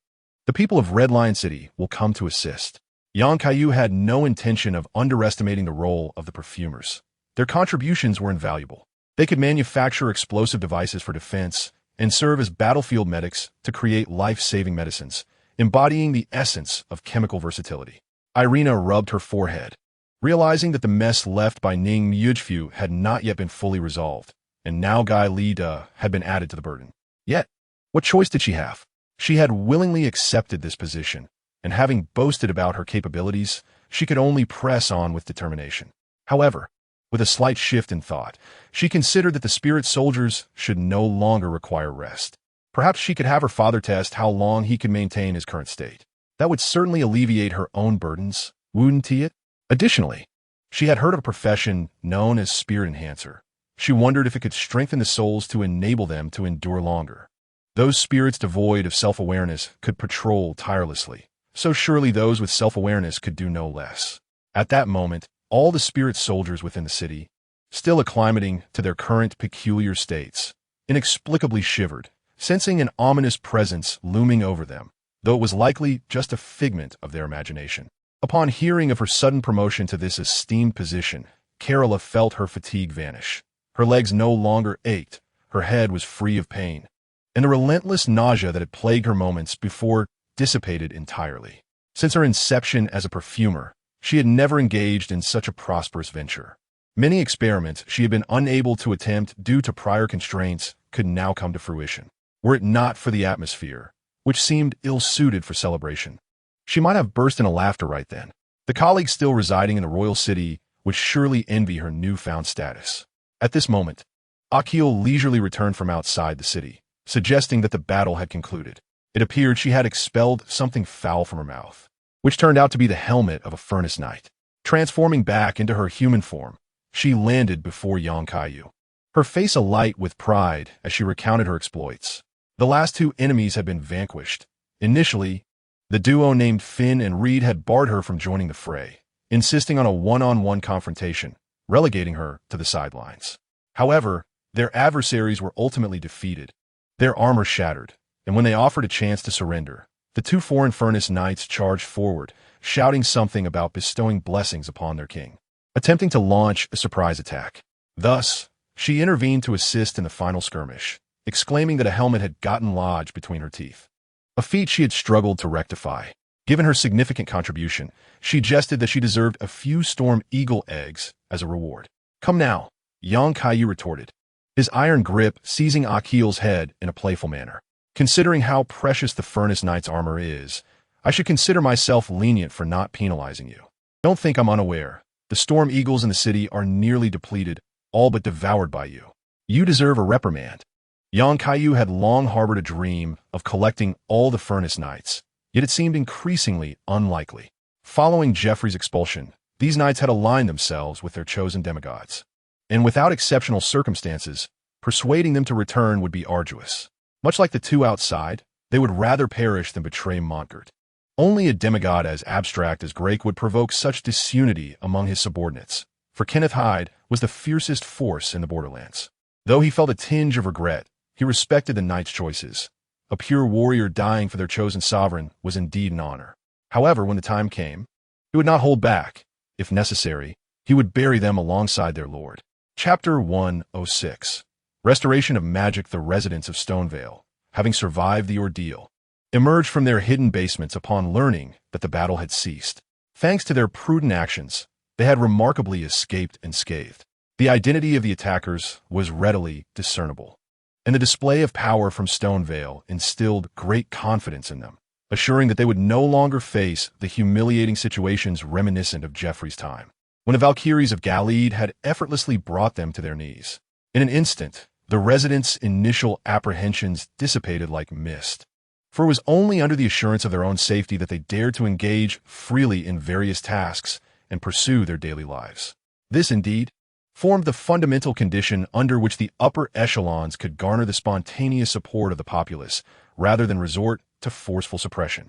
The people of Red Lion City will come to assist. Yang Kaiyu had no intention of underestimating the role of the perfumers. Their contributions were invaluable. They could manufacture explosive devices for defense and serve as battlefield medics to create life-saving medicines, embodying the essence of chemical versatility. Irina rubbed her forehead, realizing that the mess left by Ning Yujfu had not yet been fully resolved, and now Kaiyu had been added to the burden. Yet, what choice did she have? She had willingly accepted this position, and having boasted about her capabilities, she could only press on with determination. However, with a slight shift in thought, she considered that the spirit soldiers should no longer require rest. Perhaps she could have her father test how long he could maintain his current state. That would certainly alleviate her own burdens, wouldn't it? Additionally, she had heard of a profession known as Spirit Enhancer. She wondered if it could strengthen the souls to enable them to endure longer. Those spirits devoid of self-awareness could patrol tirelessly, so surely those with self-awareness could do no less. At that moment, all the spirit soldiers within the city, still acclimating to their current peculiar states, inexplicably shivered, sensing an ominous presence looming over them, though it was likely just a figment of their imagination. Upon hearing of her sudden promotion to this esteemed position, Kerala felt her fatigue vanish. Her legs no longer ached, her head was free of pain, and the relentless nausea that had plagued her moments before dissipated entirely. Since her inception as a perfumer, she had never engaged in such a prosperous venture. Many experiments she had been unable to attempt due to prior constraints could now come to fruition. Were it not for the atmosphere, which seemed ill-suited for celebration, she might have burst into laughter right then. The colleagues still residing in the royal city would surely envy her newfound status. At this moment, Akil leisurely returned from outside the city, suggesting that the battle had concluded. It appeared she had expelled something foul from her mouth, which turned out to be the helmet of a furnace knight. Transforming back into her human form, she landed before Yang Kaiyu, her face alight with pride as she recounted her exploits. The last two enemies had been vanquished. Initially, the duo named Finn and Reed had barred her from joining the fray, insisting on a one-on-one confrontation, relegating her to the sidelines. However, their adversaries were ultimately defeated, their armor shattered, and when they offered a chance to surrender, the two foreign furnace knights charged forward, shouting something about bestowing blessings upon their king, attempting to launch a surprise attack. Thus, she intervened to assist in the final skirmish, exclaiming that a helmet had gotten lodged between her teeth, a feat she had struggled to rectify. Given her significant contribution, she jested that she deserved a few storm eagle eggs as a reward. Come now, Yang Kaiyu retorted, his iron grip seizing Akil's head in a playful manner. Considering how precious the furnace knight's armor is, I should consider myself lenient for not penalizing you. Don't think I'm unaware. The storm eagles in the city are nearly depleted, all but devoured by you. You deserve a reprimand. Yang Kaiyu had long harbored a dream of collecting all the furnace knights, yet it seemed increasingly unlikely. Following Jeffrey's expulsion, these knights had aligned themselves with their chosen demigods, and without exceptional circumstances, persuading them to return would be arduous. Much like the two outside, they would rather perish than betray Montgert. Only a demigod as abstract as Drake would provoke such disunity among his subordinates, for Kenneth Hyde was the fiercest force in the Borderlands. Though he felt a tinge of regret, he respected the knight's choices. A pure warrior dying for their chosen sovereign was indeed an honor. However, when the time came, he would not hold back. If necessary, he would bury them alongside their lord. Chapter 106. Restoration of Magic. The residents of Stonevale, having survived the ordeal, emerged from their hidden basements upon learning that the battle had ceased. Thanks to their prudent actions, they had remarkably escaped unscathed. The identity of the attackers was readily discernible, and the display of power from Stonevale instilled great confidence in them, assuring that they would no longer face the humiliating situations reminiscent of Geoffrey's time, when the Valkyries of Gallede had effortlessly brought them to their knees. In an instant, the residents' initial apprehensions dissipated like mist, for it was only under the assurance of their own safety that they dared to engage freely in various tasks and pursue their daily lives. This, indeed, formed the fundamental condition under which the upper echelons could garner the spontaneous support of the populace, rather than resort to forceful suppression.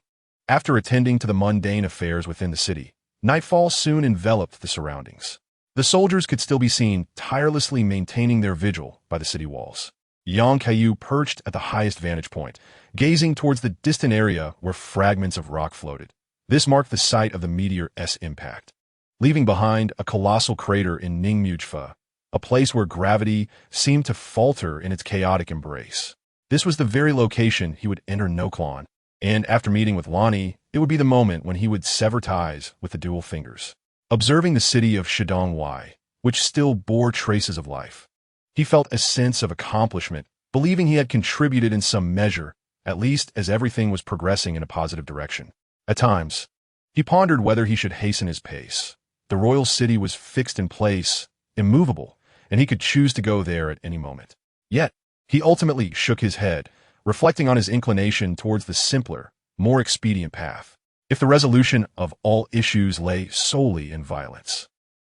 After attending to the mundane affairs within the city, nightfall soon enveloped the surroundings. The soldiers could still be seen tirelessly maintaining their vigil by the city walls. Young Kaiyu perched at the highest vantage point, gazing towards the distant area where fragments of rock floated. This marked the site of the meteor's impact, leaving behind a colossal crater in Ningmujfa, a place where gravity seemed to falter in its chaotic embrace. This was the very location he would enter Noklon, and after meeting with Lonnie, it would be the moment when he would sever ties with the dual fingers. Observing the city of Shidongwai, which still bore traces of life, he felt a sense of accomplishment, believing he had contributed in some measure, at least as everything was progressing in a positive direction. At times, he pondered whether he should hasten his pace. The royal city was fixed in place, immovable, and he could choose to go there at any moment. Yet, he ultimately shook his head, reflecting on his inclination towards the simpler, more expedient path. If the resolution of all issues lay solely in violence,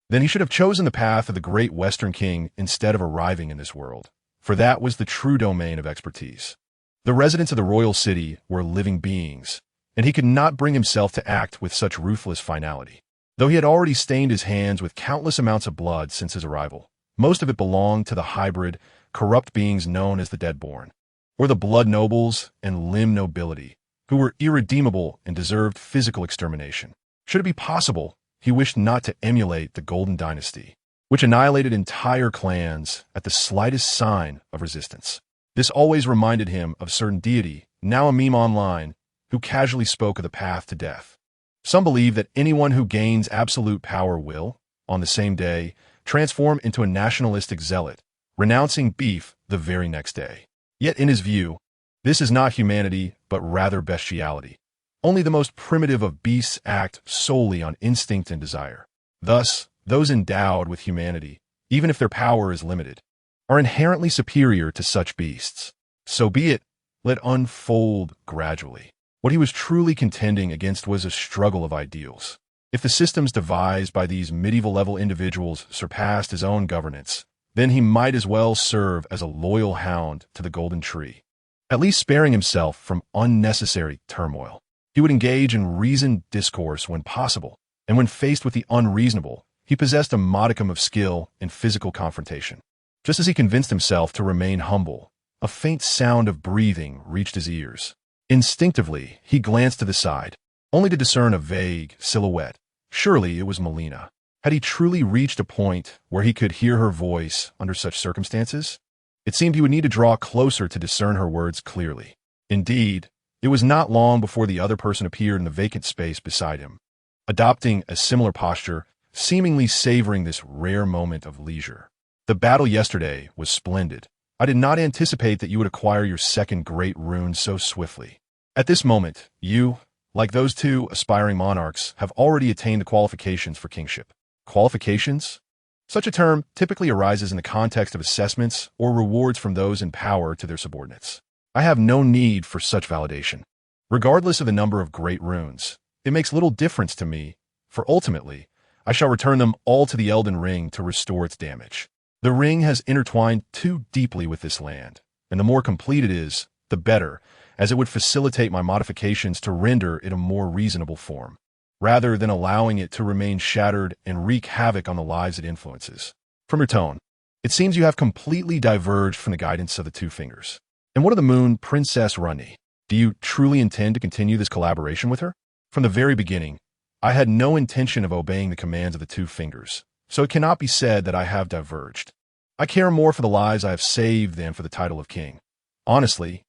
then he should have chosen the path of the great Western King instead of arriving in this world, for that was the true domain of expertise. The residents of the royal city were living beings, and he could not bring himself to act with such ruthless finality. Though he had already stained his hands with countless amounts of blood since his arrival, most of it belonged to the hybrid, corrupt beings known as the Deadborn, or the blood nobles and limb nobility, who were irredeemable and deserved physical extermination. Should it be possible, he wished not to emulate the Golden Dynasty, which annihilated entire clans at the slightest sign of resistance. This always reminded him of a certain deity, now a meme online, who casually spoke of the path to death. Some believe that anyone who gains absolute power will, on the same day, transform into a nationalistic zealot, renouncing beef the very next day. Yet in his view, this is not humanity, but rather bestiality. Only the most primitive of beasts act solely on instinct and desire. Thus, those endowed with humanity, even if their power is limited, are inherently superior to such beasts. So be it, let unfold gradually. What he was truly contending against was a struggle of ideals. If the systems devised by these medieval-level individuals surpassed his own governance, then he might as well serve as a loyal hound to the Golden Tree, at least sparing himself from unnecessary turmoil. He would engage in reasoned discourse when possible, and when faced with the unreasonable, he possessed a modicum of skill in physical confrontation. Just as he convinced himself to remain humble, a faint sound of breathing reached his ears. Instinctively, he glanced to the side, only to discern a vague silhouette. Surely it was Melina. Had he truly reached a point where he could hear her voice under such circumstances? It seemed he would need to draw closer to discern her words clearly. Indeed, it was not long before the other person appeared in the vacant space beside him, adopting a similar posture, seemingly savoring this rare moment of leisure. The battle yesterday was splendid. I did not anticipate that you would acquire your second great rune so swiftly. At this moment, you, like those two aspiring monarchs, have already attained the qualifications for kingship. Qualifications? Such a term typically arises in the context of assessments or rewards from those in power to their subordinates. I have no need for such validation. Regardless of the number of great runes, it makes little difference to me, for ultimately, I shall return them all to the Elden Ring to restore its damage. The ring has intertwined too deeply with this land, and the more complete it is, the better, as it would facilitate my modifications to render it a more reasonable form, rather than allowing it to remain shattered and wreak havoc on the lives it influences. From your tone, it seems you have completely diverged from the guidance of the Two Fingers. And what of the Moon Princess Runny? Do you truly intend to continue this collaboration with her? From the very beginning, I had no intention of obeying the commands of the Two Fingers, so it cannot be said that I have diverged. I care more for the lives I have saved than for the title of king. Honestly,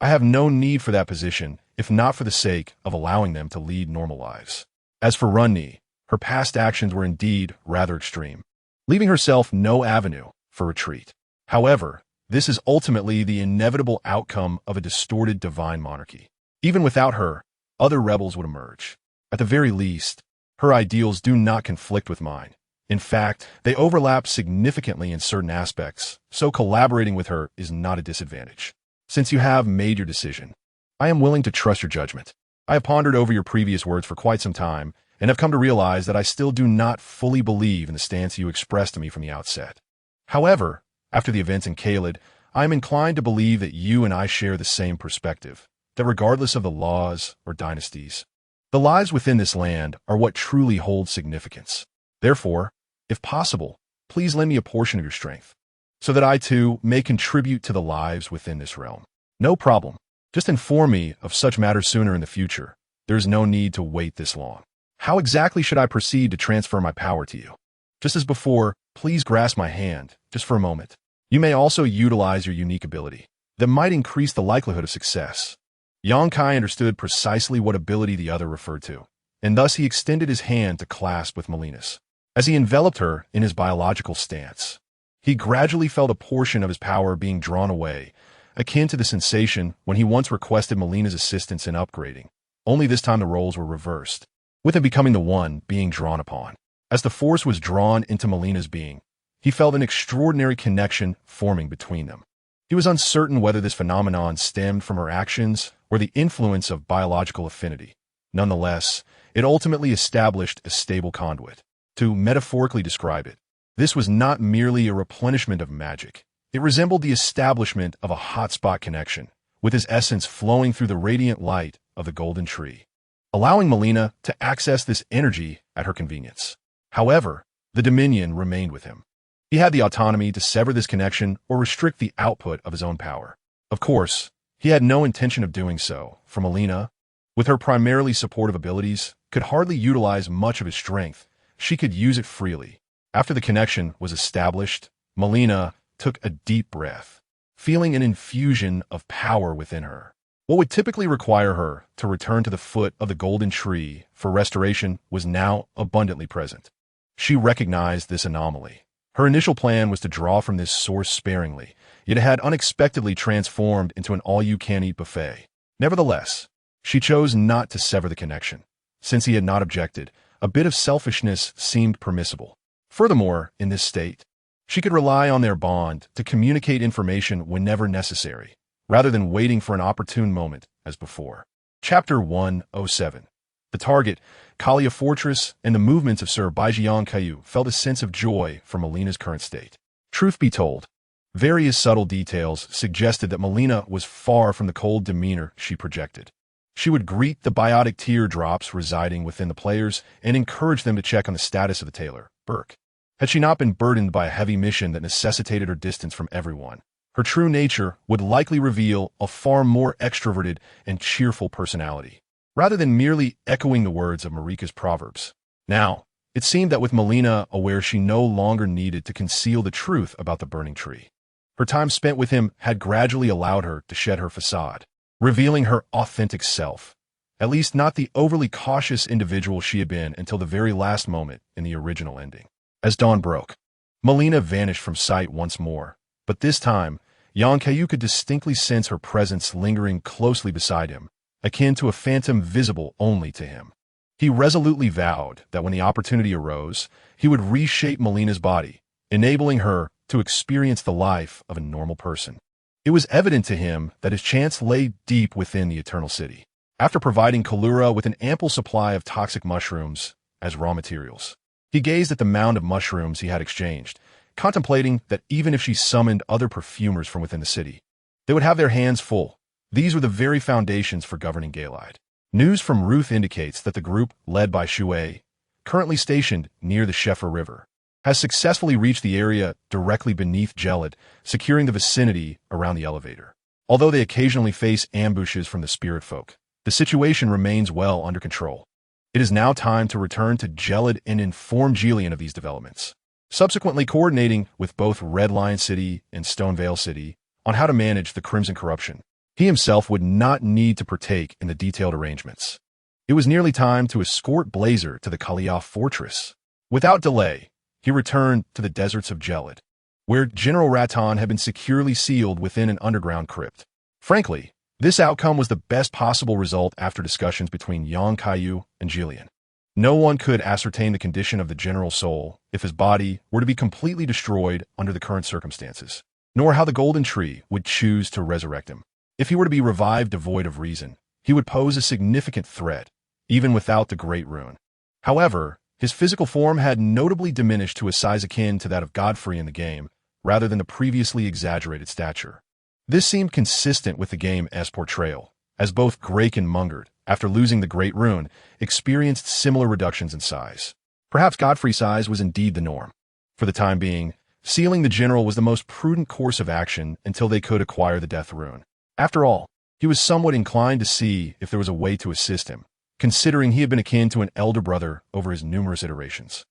I have no need for that position if not for the sake of allowing them to lead normal lives. As for Runni, her past actions were indeed rather extreme, leaving herself no avenue for retreat. However, this is ultimately the inevitable outcome of a distorted divine monarchy. Even without her, other rebels would emerge. At the very least, her ideals do not conflict with mine. In fact, they overlap significantly in certain aspects, so collaborating with her is not a disadvantage. Since you have made your decision, I am willing to trust your judgment. I have pondered over your previous words for quite some time, and have come to realize that I still do not fully believe in the stance you expressed to me from the outset. However, after the events in Caelid, I am inclined to believe that you and I share the same perspective, that regardless of the laws or dynasties, the lives within this land are what truly holds significance. Therefore, if possible, please lend me a portion of your strength, so that I too may contribute to the lives within this realm. No problem. Just inform me of such matters sooner in the future. There is no need to wait this long. How exactly should I proceed to transfer my power to you? Just as before, please grasp my hand, just for a moment. You may also utilize your unique ability that might increase the likelihood of success. Yongkai understood precisely what ability the other referred to, and thus he extended his hand to clasp with Melina's. As he enveloped her in his biological stance, he gradually felt a portion of his power being drawn away, akin to the sensation when he once requested Melina's assistance in upgrading. Only this time the roles were reversed, with him becoming the one being drawn upon. As the force was drawn into Melina's being, he felt an extraordinary connection forming between them. He was uncertain whether this phenomenon stemmed from her actions or the influence of biological affinity. Nonetheless, it ultimately established a stable conduit. To metaphorically describe it, this was not merely a replenishment of magic. It resembled the establishment of a hotspot connection, with his essence flowing through the radiant light of the golden tree, allowing Melina to access this energy at her convenience. However, the dominion remained with him. He had the autonomy to sever this connection or restrict the output of his own power. Of course, he had no intention of doing so, for Melina, with her primarily supportive abilities, could hardly utilize much of his strength. She could use it freely. After the connection was established, Melina took a deep breath, feeling an infusion of power within her. What would typically require her to return to the foot of the golden tree for restoration was now abundantly present. She recognized this anomaly. Her initial plan was to draw from this source sparingly, yet it had unexpectedly transformed into an all-you-can-eat buffet. Nevertheless, she chose not to sever the connection. Since he had not objected, a bit of selfishness seemed permissible. Furthermore, in this state, she could rely on their bond to communicate information whenever necessary, rather than waiting for an opportune moment as before. Chapter 107. The target, Kalia Fortress, and the movements of Sir Baijiang Kaiyu felt a sense of joy for Melina's current state. Truth be told, various subtle details suggested that Melina was far from the cold demeanor she projected. She would greet the biotic teardrops residing within the players and encourage them to check on the status of the tailor, Burke. Had she not been burdened by a heavy mission that necessitated her distance from everyone, her true nature would likely reveal a far more extroverted and cheerful personality, rather than merely echoing the words of Marika's proverbs. Now, it seemed that with Melina aware she no longer needed to conceal the truth about the burning tree. Her time spent with him had gradually allowed her to shed her facade, revealing her authentic self, at least not the overly cautious individual she had been until the very last moment in the original ending. As dawn broke, Melina vanished from sight once more, but this time, Kaiyu could distinctly sense her presence lingering closely beside him, akin to a phantom visible only to him. He resolutely vowed that when the opportunity arose, he would reshape Melina's body, enabling her to experience the life of a normal person. It was evident to him that his chance lay deep within the Eternal City. After providing Kalura with an ample supply of toxic mushrooms as raw materials, he gazed at the mound of mushrooms he had exchanged, contemplating that even if she summoned other perfumers from within the city, they would have their hands full. These were the very foundations for governing Galide. News from Ruth indicates that the group, led by Shui, currently stationed near the Sheffer River, has successfully reached the area directly beneath Gelid, securing the vicinity around the elevator. Although they occasionally face ambushes from the spirit folk, the situation remains well under control. It is now time to return to Gelid and inform Jillian of these developments, subsequently coordinating with both Red Lion City and Stonevale City on how to manage the Crimson Corruption. He himself would not need to partake in the detailed arrangements. It was nearly time to escort Blazer to the Kaiyu fortress. Without delay, he returned to the deserts of Gelid, where General Raton had been securely sealed within an underground crypt. Frankly, this outcome was the best possible result after discussions between young Kaiyu and Jillian. No one could ascertain the condition of the general's soul if his body were to be completely destroyed under the current circumstances, nor how the Golden Tree would choose to resurrect him. If he were to be revived devoid of reason, he would pose a significant threat, even without the Great Rune. However, his physical form had notably diminished to a size akin to that of Godfrey in the game, rather than the previously exaggerated stature. This seemed consistent with the game's portrayal, as both Grake and Mungard, after losing the Great Rune, experienced similar reductions in size. Perhaps Godfrey's size was indeed the norm. For the time being, sealing the general was the most prudent course of action until they could acquire the Death Rune. After all, he was somewhat inclined to see if there was a way to assist him, considering he had been akin to an elder brother over his numerous iterations.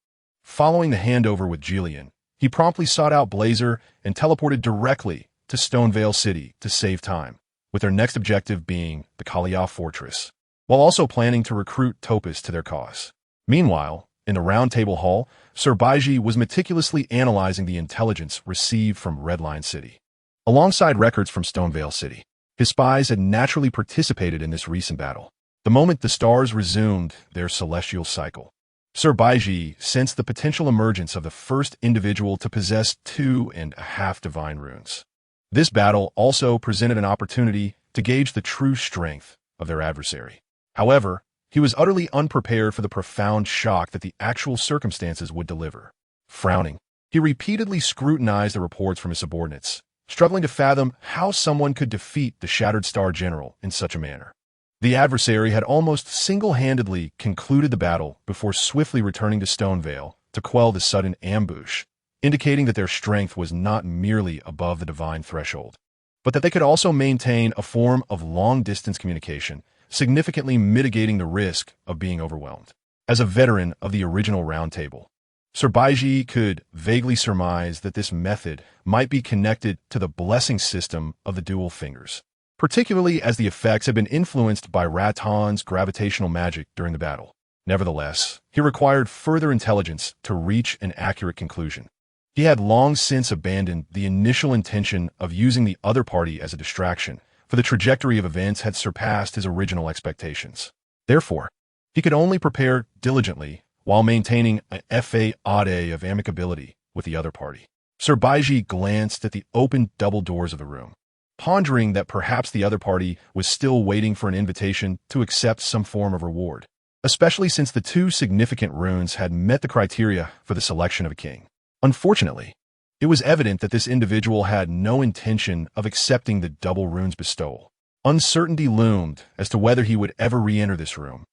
Following the handover with Jillian, he promptly sought out Blazer and teleported directly to Stonevale City to save time, with their next objective being the Kaiyu fortress, while also planning to recruit Topaz to their cause. Meanwhile, in the Round Table Hall, Sir Baiji was meticulously analyzing the intelligence received from Redline City. Alongside records from Stonevale City, his spies had naturally participated in this recent battle. The moment the stars resumed their celestial cycle, Sir Baiji sensed the potential emergence of the first individual to possess 2.5 divine runes. This battle also presented an opportunity to gauge the true strength of their adversary. However, he was utterly unprepared for the profound shock that the actual circumstances would deliver. Frowning, he repeatedly scrutinized the reports from his subordinates, struggling to fathom how someone could defeat the Shattered Star General in such a manner. The adversary had almost single-handedly concluded the battle before swiftly returning to Stonevale to quell the sudden ambush, indicating that their strength was not merely above the divine threshold, but that they could also maintain a form of long-distance communication, significantly mitigating the risk of being overwhelmed. As a veteran of the original Round Table, Sir Baiji could vaguely surmise that this method might be connected to the blessing system of the Dual Fingers, particularly as the effects had been influenced by Raton's gravitational magic during the battle. Nevertheless, he required further intelligence to reach an accurate conclusion. He had long since abandoned the initial intention of using the other party as a distraction, for the trajectory of events had surpassed his original expectations. Therefore, he could only prepare diligently while maintaining an fa-ade of amicability with the other party. Sir Baiji glanced at the open double doors of the room, pondering that perhaps the other party was still waiting for an invitation to accept some form of reward, especially since the two significant runes had met the criteria for the selection of a king. Unfortunately, it was evident that this individual had no intention of accepting the double rune's bestowal. Uncertainty loomed as to whether he would ever re-enter this room.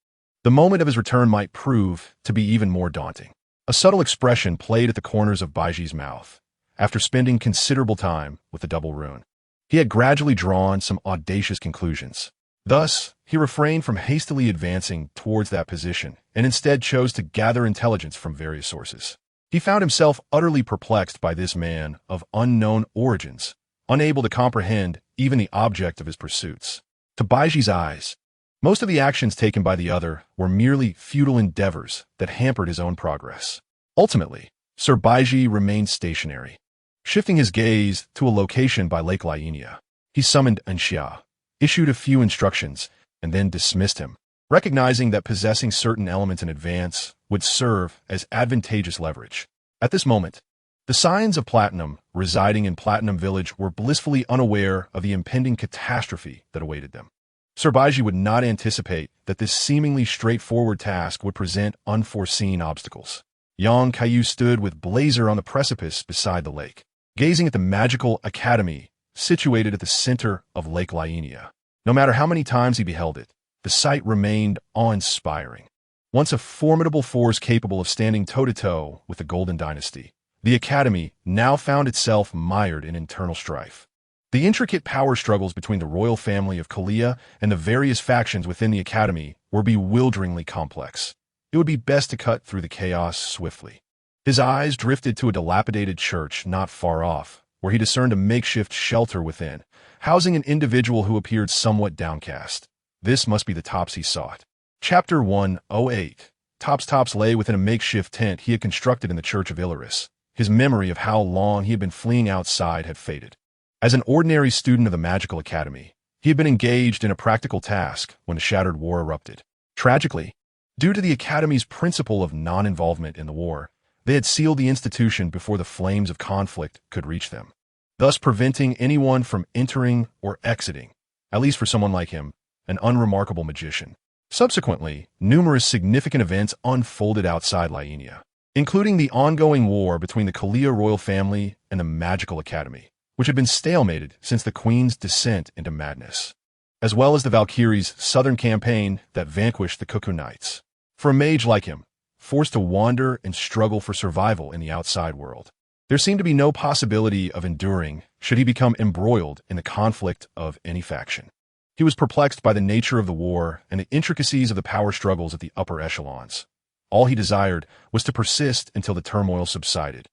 The moment of his return might prove to be even more daunting. A subtle expression played at the corners of Baiji's mouth. After spending considerable time with the double rune, he had gradually drawn some audacious conclusions. Thus, he refrained from hastily advancing towards that position and instead chose to gather intelligence from various sources. He found himself utterly perplexed by this man of unknown origins, unable to comprehend even the object of his pursuits. To Baiji's eyes, most of the actions taken by the other were merely futile endeavors that hampered his own progress. Ultimately, Sir Baiji remained stationary. Shifting his gaze to a location by Lake Lienia, he summoned Anxia, issued a few instructions, and then dismissed him, recognizing that possessing certain elements in advance would serve as advantageous leverage. At this moment, the Scions of Platinum residing in Platinum Village were blissfully unaware of the impending catastrophe that awaited them. Sir Baiji would not anticipate that this seemingly straightforward task would present unforeseen obstacles. Young Kaiyu stood with Blazer on the precipice beside the lake, gazing at the magical academy situated at the center of Lake Lienia. No matter how many times he beheld it, the sight remained awe-inspiring. Once a formidable force capable of standing toe-to-toe with the Golden Dynasty, the academy now found itself mired in internal strife. The intricate power struggles between the royal family of Kalia and the various factions within the academy were bewilderingly complex. It would be best to cut through the chaos swiftly. His eyes drifted to a dilapidated church not far off, where he discerned a makeshift shelter within, housing an individual who appeared somewhat downcast. This must be the Tops he sought. Chapter 108. Tops lay within a makeshift tent he had constructed in the Church of Ilaris. His memory of how long he had been fleeing outside had faded. As an ordinary student of the Magical Academy, he had been engaged in a practical task when a shattered war erupted. Tragically, due to the Academy's principle of non-involvement in the war, they had sealed the institution before the flames of conflict could reach them, thus preventing anyone from entering or exiting, at least for someone like him, an unremarkable magician. Subsequently, numerous significant events unfolded outside Lienia, including the ongoing war between the Kalia royal family and the Magical Academy, which had been stalemated since the Queen's descent into madness, as well as the Valkyrie's southern campaign that vanquished the Cuckoo Knights. For a mage like him, forced to wander and struggle for survival in the outside world, there seemed to be no possibility of enduring should he become embroiled in the conflict of any faction. He was perplexed by the nature of the war and the intricacies of the power struggles at the upper echelons. All he desired was to persist until the turmoil subsided,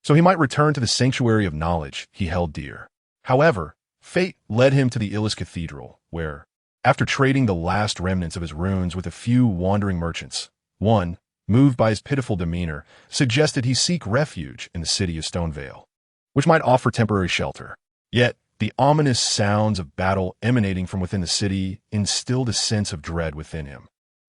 so he might return to the sanctuary of knowledge he held dear. However, fate led him to the Illis Cathedral, where, after trading the last remnants of his runes with a few wandering merchants, one, moved by his pitiful demeanor, suggested he seek refuge in the city of Stonevale, which might offer temporary shelter. Yet, the ominous sounds of battle emanating from within the city instilled a sense of dread within him,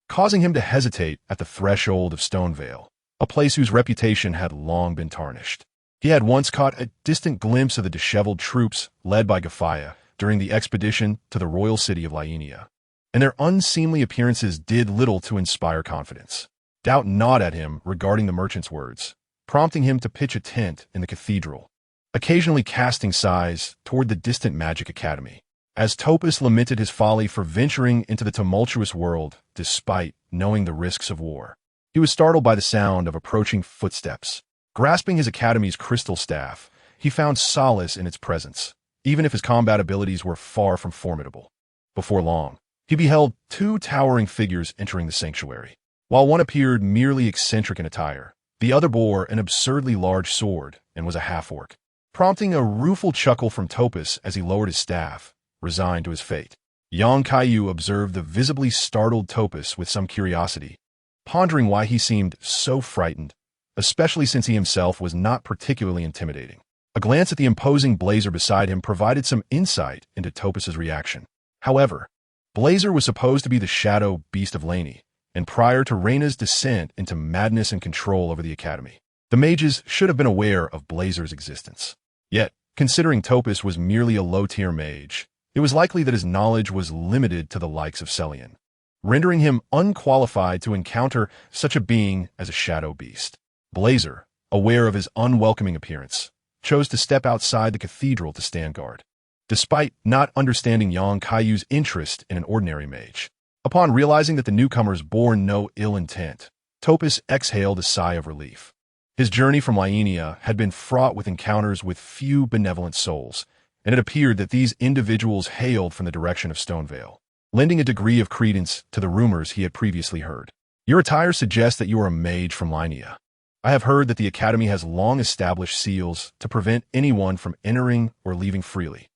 causing him to hesitate at the threshold of Stonevale, a place whose reputation had long been tarnished. He had once caught a distant glimpse of the disheveled troops led by Gafaya during the expedition to the royal city of Lienia, and their unseemly appearances did little to inspire confidence. Doubt gnawed at him regarding the merchant's words, prompting him to pitch a tent in the cathedral, occasionally casting sighs toward the distant Magic Academy, as Topus lamented his folly for venturing into the tumultuous world despite knowing the risks of war. He was startled by the sound of approaching footsteps. Grasping his academy's crystal staff, he found solace in its presence, even if his combat abilities were far from formidable. Before long, he beheld two towering figures entering the sanctuary. While one appeared merely eccentric in attire, the other bore an absurdly large sword and was a half-orc, prompting a rueful chuckle from Topus as he lowered his staff, resigned to his fate. Young Kaiyu observed the visibly startled Topus with some curiosity, pondering why he seemed so frightened, especially since he himself was not particularly intimidating. A glance at the imposing Blazer beside him provided some insight into Topus's reaction. However, Blazer was supposed to be the shadow beast of Laney, and prior to Reyna's descent into madness and control over the Academy, the mages should have been aware of Blazer's existence. Yet, considering Topus was merely a low-tier mage, it was likely that his knowledge was limited to the likes of Celian, rendering him unqualified to encounter such a being as a shadow beast. Blazer, aware of his unwelcoming appearance, chose to step outside the cathedral to stand guard, despite not understanding Yang Kaiyu's interest in an ordinary mage. Upon realizing that the newcomers bore no ill intent, Topus exhaled a sigh of relief. His journey from Lienia had been fraught with encounters with few benevolent souls, and it appeared that these individuals hailed from the direction of Stonevale, lending a degree of credence to the rumors he had previously heard. Your attire suggests that you are a mage from Lienia. I have heard that the Academy has long established seals to prevent anyone from entering or leaving freely.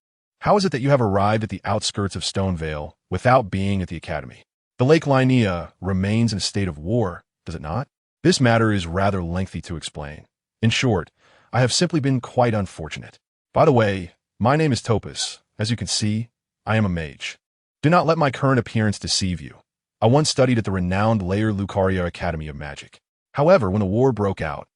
How is it that you have arrived at the outskirts of Stonevale without being at the Academy? The Lake Lienia remains in a state of war, does it not? This matter is rather lengthy to explain. In short, I have simply been quite unfortunate. By the way, my name is Topus. As you can see, I am a mage. Do not let my current appearance deceive you. I once studied at the renowned Lair Lucaria Academy of Magic. However, when the war broke out,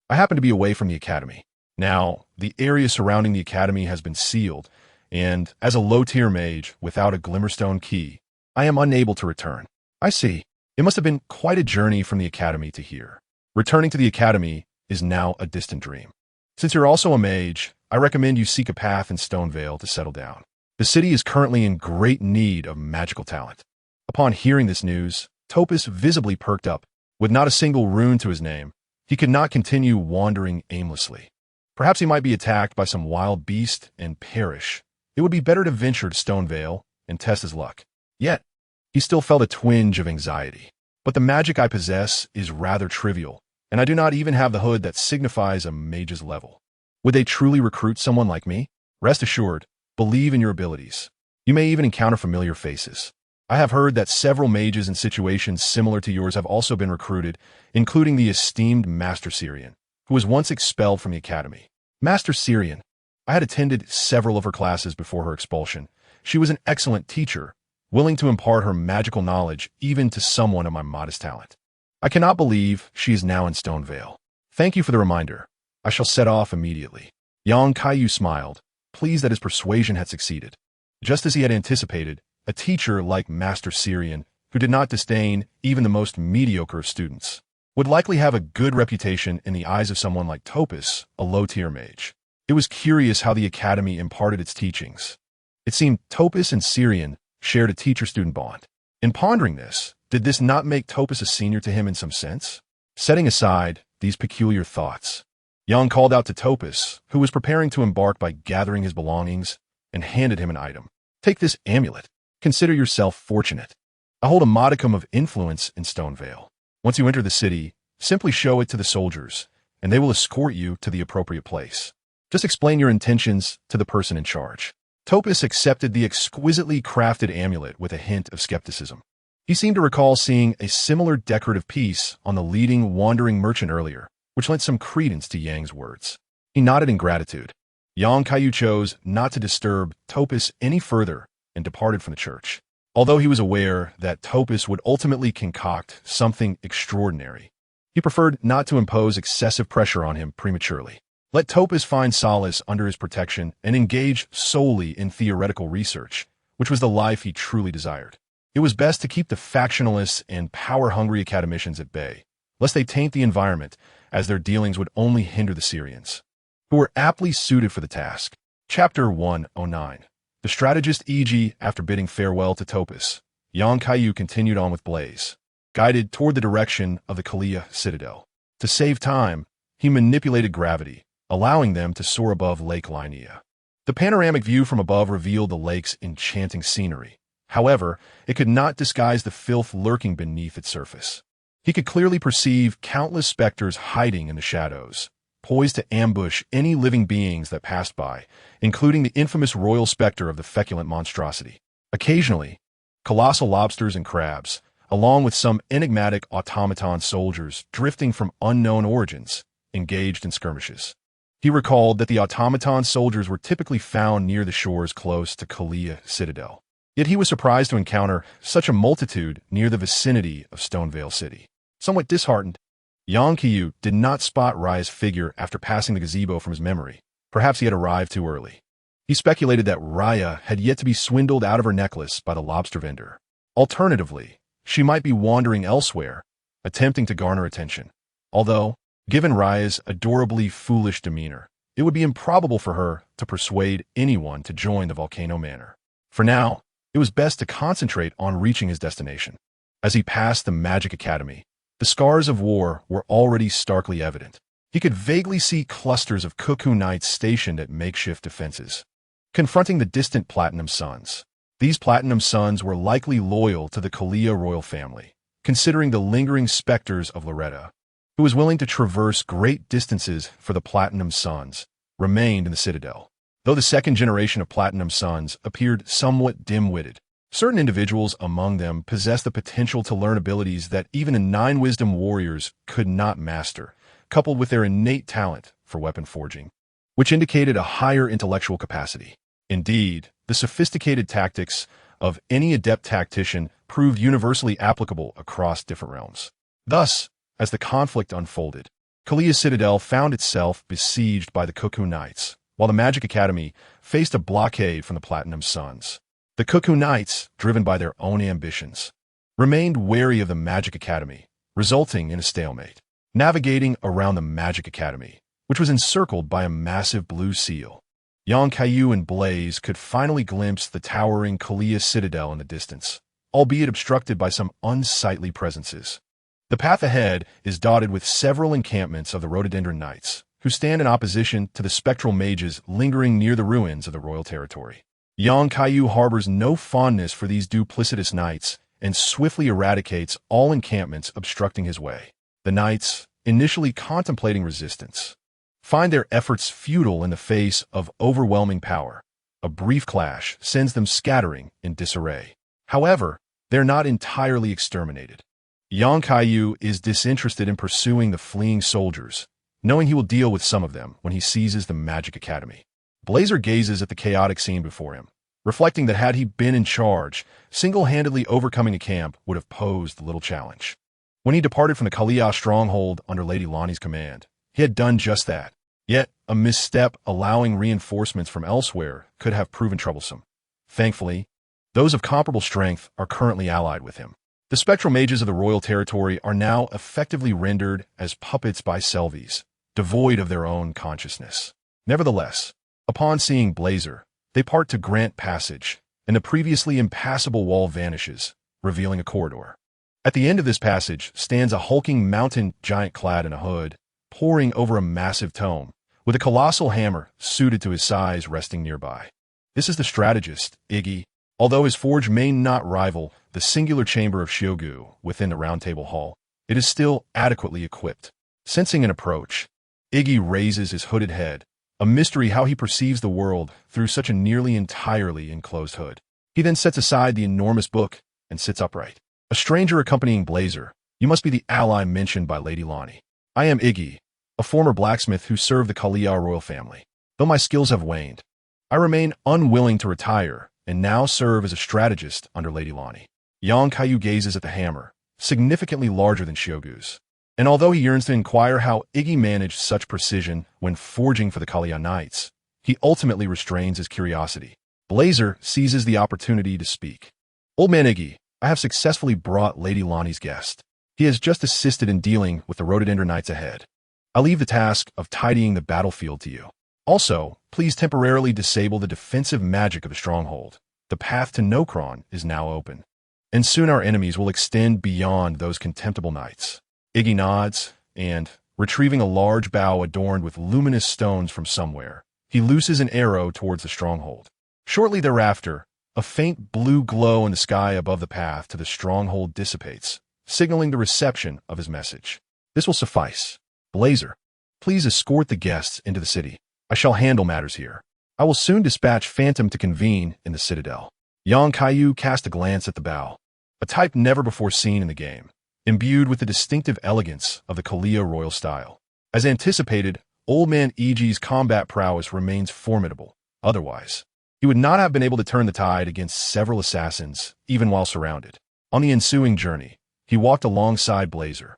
I happened to be away from the Academy. Now, the area surrounding the Academy has been sealed, and as a low-tier mage without a Glimmerstone key, I am unable to return. I see. It must have been quite a journey from the Academy to here. Returning to the Academy is now a distant dream. Since you're also a mage, I recommend you seek a path in Stonevale to settle down. The city is currently in great need of magical talent. Upon hearing this news, Topus visibly perked up. With not a single rune to his name, he could not continue wandering aimlessly. Perhaps he might be attacked by some wild beast and perish. It would be better to venture to Stonevale and test his luck. Yet, he still felt a twinge of anxiety. But the magic I possess is rather trivial, and I do not even have the hood that signifies a mage's level. Would they truly recruit someone like me? Rest assured, believe in your abilities. You may even encounter familiar faces. I have heard that several mages in situations similar to yours have also been recruited, including the esteemed Master Syrian, who was once expelled from the academy. Master Syrian. I had attended several of her classes before her expulsion. She was an excellent teacher, willing to impart her magical knowledge even to someone of my modest talent. I cannot believe she is now in Stonevale. Thank you for the reminder. I shall set off immediately. Young Kaiyu smiled, pleased that his persuasion had succeeded. Just as he had anticipated, a teacher like Master Syrian, who did not disdain even the most mediocre of students, would likely have a good reputation in the eyes of someone like Topus, a low-tier mage. It was curious how the academy imparted its teachings. It seemed Topus and Syrian shared a teacher-student bond. In pondering this, did this not make Topus a senior to him in some sense? Setting aside these peculiar thoughts, Yang called out to Topus, who was preparing to embark by gathering his belongings, and handed him an item. Take this amulet. Consider yourself fortunate. I hold a modicum of influence in Stonevale. Once you enter the city, simply show it to the soldiers, and they will escort you to the appropriate place. Just explain your intentions to the person in charge. Topus accepted the exquisitely crafted amulet with a hint of skepticism. He seemed to recall seeing a similar decorative piece on the leading wandering merchant earlier, which lent some credence to Yang's words. He nodded in gratitude. Yang Kaiyu chose not to disturb Topus any further and departed from the church. Although he was aware that Topus would ultimately concoct something extraordinary, he preferred not to impose excessive pressure on him prematurely. Let Topus find solace under his protection and engage solely in theoretical research, which was the life he truly desired. It was best to keep the factionalists and power-hungry academicians at bay, lest they taint the environment, as their dealings would only hinder the Syrians, who were aptly suited for the task. Chapter 109. The strategist E.G. After bidding farewell to Topus, Yang Kaiyu continued on with Blaze, guided toward the direction of the Kaiyu citadel. To save time, he manipulated gravity, allowing them to soar above Lake Linnea. The panoramic view from above revealed the lake's enchanting scenery. However, it could not disguise the filth lurking beneath its surface. He could clearly perceive countless specters hiding in the shadows, poised to ambush any living beings that passed by, including the infamous royal specter of the feculent monstrosity. Occasionally, colossal lobsters and crabs, along with some enigmatic automaton soldiers drifting from unknown origins, engaged in skirmishes. He recalled that the automaton soldiers were typically found near the shores close to Kaiyu citadel. Yet he was surprised to encounter such a multitude near the vicinity of Stonevale City. Somewhat disheartened, Yang Kaiyu did not spot Raya's figure after passing the gazebo from his memory. Perhaps he had arrived too early. He speculated that Raya had yet to be swindled out of her necklace by the lobster vendor. Alternatively, she might be wandering elsewhere, attempting to garner attention. Although, given Raya's adorably foolish demeanor, it would be improbable for her to persuade anyone to join the Volcano Manor. For now, it was best to concentrate on reaching his destination. As he passed the Magic Academy, the scars of war were already starkly evident. He could vaguely see clusters of cuckoo knights stationed at makeshift defenses, confronting the distant Platinum Sons. These Platinum Sons were likely loyal to the Kaiyu royal family, considering the lingering specters of Loretta, who was willing to traverse great distances for the Platinum Sons, remained in the citadel. Though the second generation of Platinum Sons appeared somewhat dim-witted, certain individuals among them possessed the potential to learn abilities that even a 9 wisdom warriors could not master, coupled with their innate talent for weapon forging, which indicated a higher intellectual capacity. Indeed, the sophisticated tactics of any adept tactician proved universally applicable across different realms. Thus, as the conflict unfolded, Kaiyu Citadel found itself besieged by the Cuckoo Knights, while the Magic Academy faced a blockade from the Platinum Sons. The Cuckoo Knights, driven by their own ambitions, remained wary of the Magic Academy, resulting in a stalemate. Navigating around the Magic Academy, which was encircled by a massive blue seal, Yang Kaiyu and Blaze could finally glimpse the towering Kaiyu Citadel in the distance, albeit obstructed by some unsightly presences. The path ahead is dotted with several encampments of the Rhododendron Knights, who stand in opposition to the spectral mages lingering near the ruins of the royal territory. Yang Kaiyu harbors no fondness for these duplicitous knights and swiftly eradicates all encampments obstructing his way. The knights, initially contemplating resistance, find their efforts futile in the face of overwhelming power. A brief clash sends them scattering in disarray. However, they're not entirely exterminated. Kaiyu is disinterested in pursuing the fleeing soldiers, knowing he will deal with some of them when he seizes the Magic Academy. Blazer gazes at the chaotic scene before him, reflecting that had he been in charge, single-handedly overcoming a camp would have posed little challenge. When he departed from the Kaiyu stronghold under Lady Lonnie's command, he had done just that. Yet, a misstep allowing reinforcements from elsewhere could have proven troublesome. Thankfully, those of comparable strength are currently allied with him. The spectral mages of the royal territory are now effectively rendered as puppets by Selvies, devoid of their own consciousness. Nevertheless, upon seeing Blazer, they part to grant passage, and the previously impassable wall vanishes, revealing a corridor. At the end of this passage stands a hulking mountain giant clad in a hood, poring over a massive tome, with a colossal hammer suited to his size resting nearby. This is the strategist, Iggy. Although his forge may not rival the singular chamber of Shiogu within the Round Table Hall, it is still adequately equipped. Sensing an approach, Iggy raises his hooded head, a mystery how he perceives the world through such a nearly entirely enclosed hood. He then sets aside the enormous book and sits upright. A stranger accompanying Blazer, you must be the ally mentioned by Lady Lonnie. I am Iggy, a former blacksmith who served the Kaiyu royal family. Though my skills have waned, I remain unwilling to retire and now serve as a strategist under Lady Lonnie. Kaiyu gazes at the hammer, significantly larger than Shiogu's. And although he yearns to inquire how Iggy managed such precision when forging for the Kaiyu Knights, he ultimately restrains his curiosity. Blazer seizes the opportunity to speak. Old man Iggy, I have successfully brought Lady Lonnie's guest. He has just assisted in dealing with the Rhododendron Knights ahead. I leave the task of tidying the battlefield to you. Also, please temporarily disable the defensive magic of the stronghold. The path to Nokron is now open, and soon our enemies will extend beyond those contemptible knights. Iggy nods, and, retrieving a large bow adorned with luminous stones from somewhere, he looses an arrow towards the stronghold. Shortly thereafter, a faint blue glow in the sky above the path to the stronghold dissipates, signaling the reception of his message. This will suffice. Blazer, please escort the guests into the city. I shall handle matters here. I will soon dispatch Phantom to convene in the citadel. Kaiyu cast a glance at the bow, a type never before seen in the game, imbued with the distinctive elegance of the Kaiyu royal style. As anticipated, Old Man Igi's combat prowess remains formidable. Otherwise, he would not have been able to turn the tide against several assassins, even while surrounded. On the ensuing journey, he walked alongside Blazer,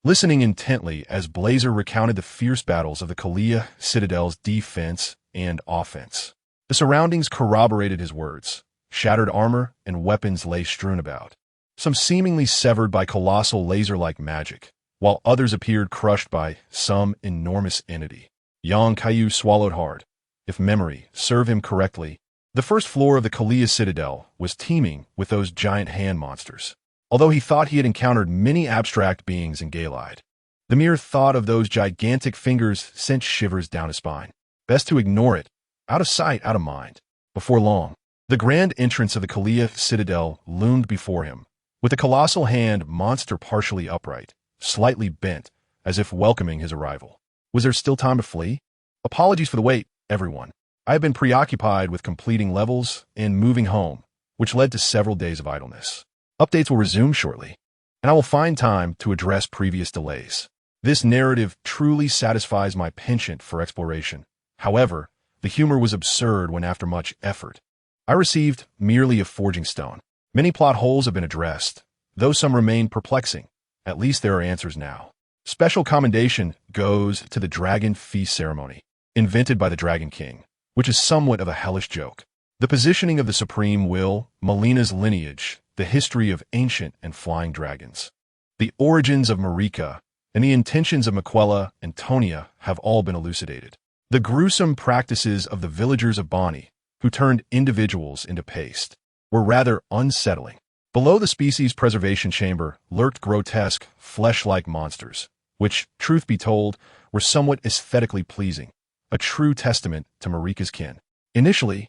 listening intently as Blazer recounted the fierce battles of the Kaiyu citadel's defense and offense. The surroundings corroborated his words. Shattered armor and weapons lay strewn about, some seemingly severed by colossal laser-like magic, while others appeared crushed by some enormous entity. Kaiyu swallowed hard. If memory served him correctly, the first floor of the Kaiyu citadel was teeming with those giant hand monsters. Although he thought he had encountered many abstract beings in Galide, the mere thought of those gigantic fingers sent shivers down his spine. Best to ignore it, out of sight, out of mind. Before long, the grand entrance of the Kaiyu citadel loomed before him, with a colossal hand monster partially upright, slightly bent, as if welcoming his arrival. Was there still time to flee? Apologies for the wait, everyone. I have been preoccupied with completing levels and moving home, which led to several days of idleness. Updates will resume shortly, and I will find time to address previous delays. This narrative truly satisfies my penchant for exploration. However, the humor was absurd when after much effort, I received merely a forging stone. Many plot holes have been addressed, though some remain perplexing. At least there are answers now. Special commendation goes to the Dragon Feast ceremony, invented by the Dragon King, which is somewhat of a hellish joke. The positioning of the Supreme Will, Melina's lineage, the history of ancient and flying dragons, the origins of Marika, and the intentions of Miquella and Tonia have all been elucidated. The gruesome practices of the villagers of Bonnie, who turned individuals into paste, were rather unsettling. Below the species preservation chamber lurked grotesque, flesh-like monsters, which, truth be told, were somewhat aesthetically pleasing, a true testament to Marika's kin. Initially,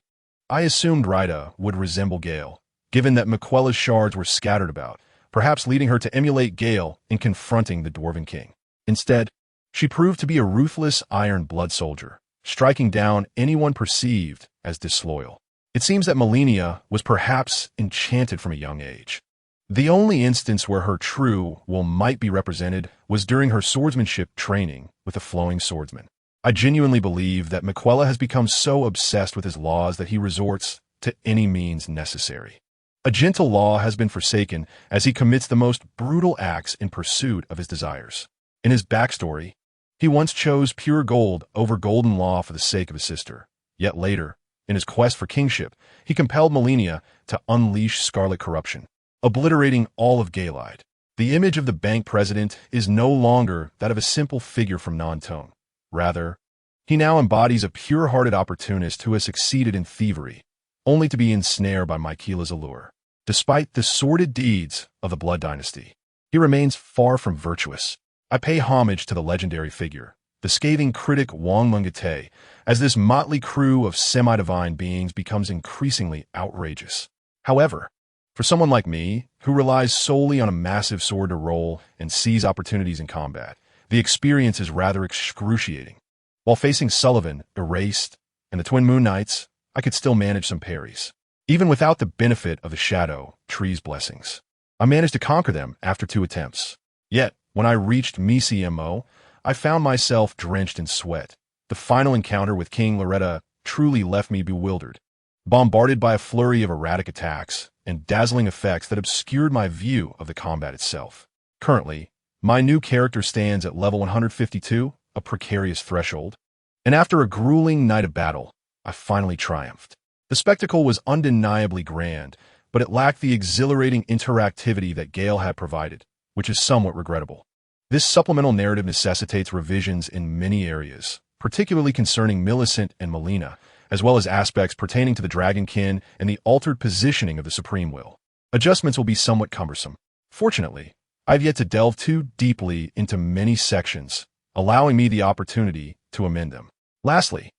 I assumed Rita would resemble Gale, given that Miquella's shards were scattered about, perhaps leading her to emulate Gale in confronting the Dwarven King. Instead, She proved to be a ruthless iron blood soldier, striking down anyone perceived as disloyal. It seems that Melania was perhaps enchanted from a young age. The only instance where her true will might be represented was during her swordsmanship training with a flowing swordsman. I genuinely believe that Miquella has become so obsessed with his laws that he resorts to any means necessary. A gentle law has been forsaken as he commits the most brutal acts in pursuit of his desires. In his backstory, he once chose pure gold over golden law for the sake of his sister. Yet later, in his quest for kingship, he compelled Melania to unleash scarlet corruption, obliterating all of Galide. The image of the bank president is no longer that of a simple figure from Non-Tone. Rather, he now embodies a pure-hearted opportunist who has succeeded in thievery, only to be ensnared by Miquella's allure. Despite the sordid deeds of the Blood Dynasty, he remains far from virtuous. I pay homage to the legendary figure, the scathing critic Wang Mengate, as this motley crew of semi-divine beings becomes increasingly outrageous. However, for someone like me, who relies solely on a massive sword to roll and seize opportunities in combat, the experience is rather excruciating. While facing Sullivan, Erased, and the Twin Moon Knights, I could still manage some parries. Even without the benefit of the Shadow Tree's blessings, I managed to conquer them after 2 attempts. Yet, when I reached Misi-Mo, I found myself drenched in sweat. The final encounter with King Loretta truly left me bewildered, bombarded by a flurry of erratic attacks and dazzling effects that obscured my view of the combat itself. Currently, my new character stands at level 152, a precarious threshold, and after a grueling night of battle, I finally triumphed. The spectacle was undeniably grand, but it lacked the exhilarating interactivity that Gale had provided, which is somewhat regrettable. This supplemental narrative necessitates revisions in many areas, particularly concerning Millicent and Melina, as well as aspects pertaining to the Dragonkin and the altered positioning of the Supreme Will. Adjustments will be somewhat cumbersome. Fortunately, I've yet to delve too deeply into many sections, allowing me the opportunity to amend them. Lastly,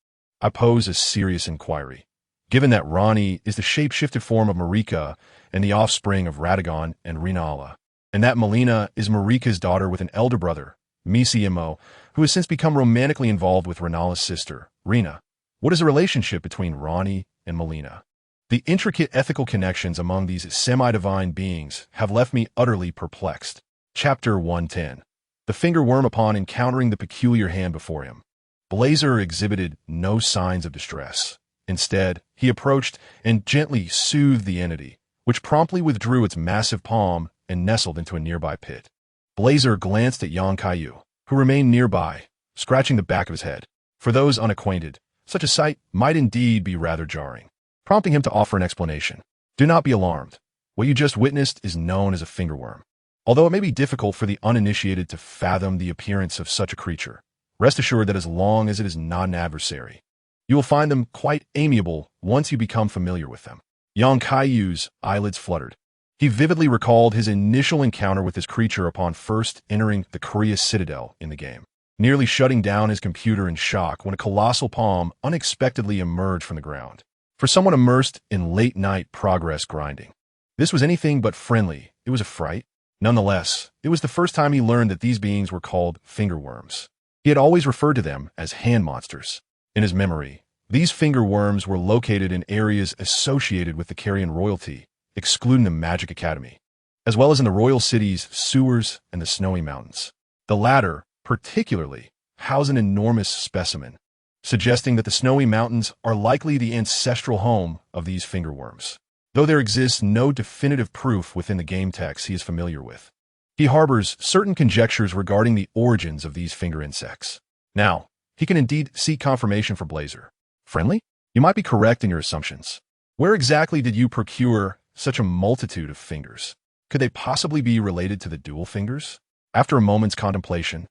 I pose a serious inquiry. Given that Rani is the shape-shifted form of Marika and the offspring of Radagon and Rinala, and that Melina is Marika's daughter with an elder brother, Misi-Mo, who has since become romantically involved with Rinala's sister, Rina, what is the relationship between Rani and Melina? The intricate ethical connections among these semi-divine beings have left me utterly perplexed. Chapter 110. The finger worm. Upon encountering the peculiar hand before him, Blazer exhibited no signs of distress. Instead, he approached and gently soothed the entity, which promptly withdrew its massive palm and nestled into a nearby pit. Blazer glanced at Kaiyu, who remained nearby, scratching the back of his head. For those unacquainted, such a sight might indeed be rather jarring, prompting him to offer an explanation. Do not be alarmed. What you just witnessed is known as a fingerworm. Although it may be difficult for the uninitiated to fathom the appearance of such a creature, rest assured that as long as it is not an adversary, you will find them quite amiable once you become familiar with them. Kaiyu's eyelids fluttered. He vividly recalled his initial encounter with this creature upon first entering the Korea Citadel in the game, nearly shutting down his computer in shock when a colossal palm unexpectedly emerged from the ground. For someone immersed in late-night progress grinding, this was anything but friendly. It was a fright. Nonetheless, it was the first time he learned that these beings were called fingerworms. He had always referred to them as hand monsters. In his memory, these fingerworms were located in areas associated with the Carian royalty, excluding the Magic Academy, as well as in the royal city's sewers and the snowy mountains. The latter, particularly, house an enormous specimen, suggesting that the snowy mountains are likely the ancestral home of these fingerworms. Though there exists no definitive proof within the game text he is familiar with, he harbors certain conjectures regarding the origins of these finger insects. Now, he can indeed seek confirmation for Blazer. Friendly? You might be correct in your assumptions. Where exactly did you procure such a multitude of fingers? Could they possibly be related to the dual fingers? After a moment's contemplation,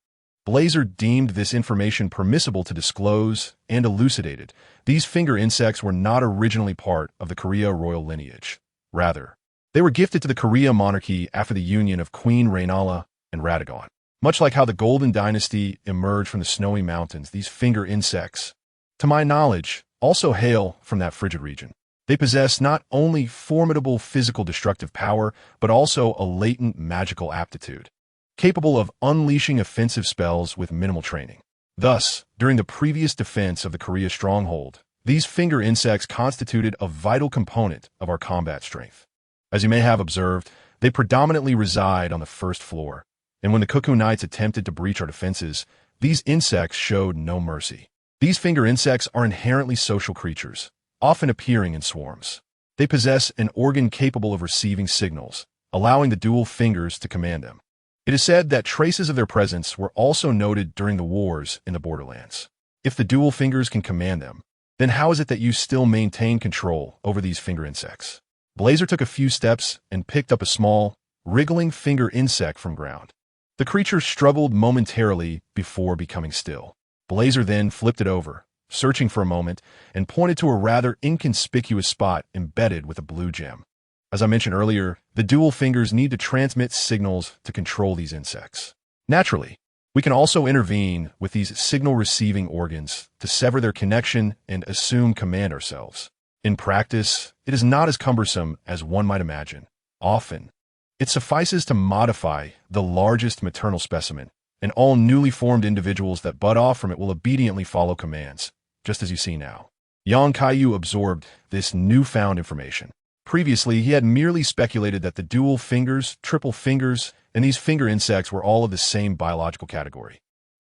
Blazer deemed this information permissible to disclose and elucidated. These finger insects were not originally part of the Korea royal lineage. Rather, they were gifted to the Korea monarchy after the union of Queen Rainala and Radagon. Much like how the Golden Dynasty emerged from the snowy mountains, these finger insects, to my knowledge, also hail from that frigid region. They possess not only formidable physical destructive power, but also a latent magical aptitude, capable of unleashing offensive spells with minimal training. Thus, during the previous defense of the Korea stronghold, these finger insects constituted a vital component of our combat strength. As you may have observed, they predominantly reside on the first floor, and when the Cuckoo Knights attempted to breach our defenses, these insects showed no mercy. These finger insects are inherently social creatures, often appearing in swarms. They possess an organ capable of receiving signals, allowing the dual fingers to command them. It is said that traces of their presence were also noted during the wars in the Borderlands. If the dual fingers can command them, then how is it that you still maintain control over these finger insects? Blazer took a few steps and picked up a small, wriggling finger insect from ground. The creature struggled momentarily before becoming still. Blazer then flipped it over, searching for a moment, and pointed to a rather inconspicuous spot embedded with a blue gem. As I mentioned earlier, the dual fingers need to transmit signals to control these insects. Naturally, we can also intervene with these signal-receiving organs to sever their connection and assume command ourselves. In practice, it is not as cumbersome as one might imagine. Often, it suffices to modify the largest maternal specimen, and all newly formed individuals that bud off from it will obediently follow commands, just as you see now. Young Kaiyu absorbed this newfound information. Previously, he had merely speculated that the dual fingers, triple fingers, and these finger insects were all of the same biological category.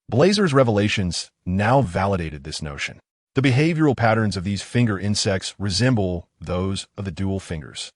Blazer's revelations now validated this notion. The behavioral patterns of these finger insects resemble those of the dual fingers,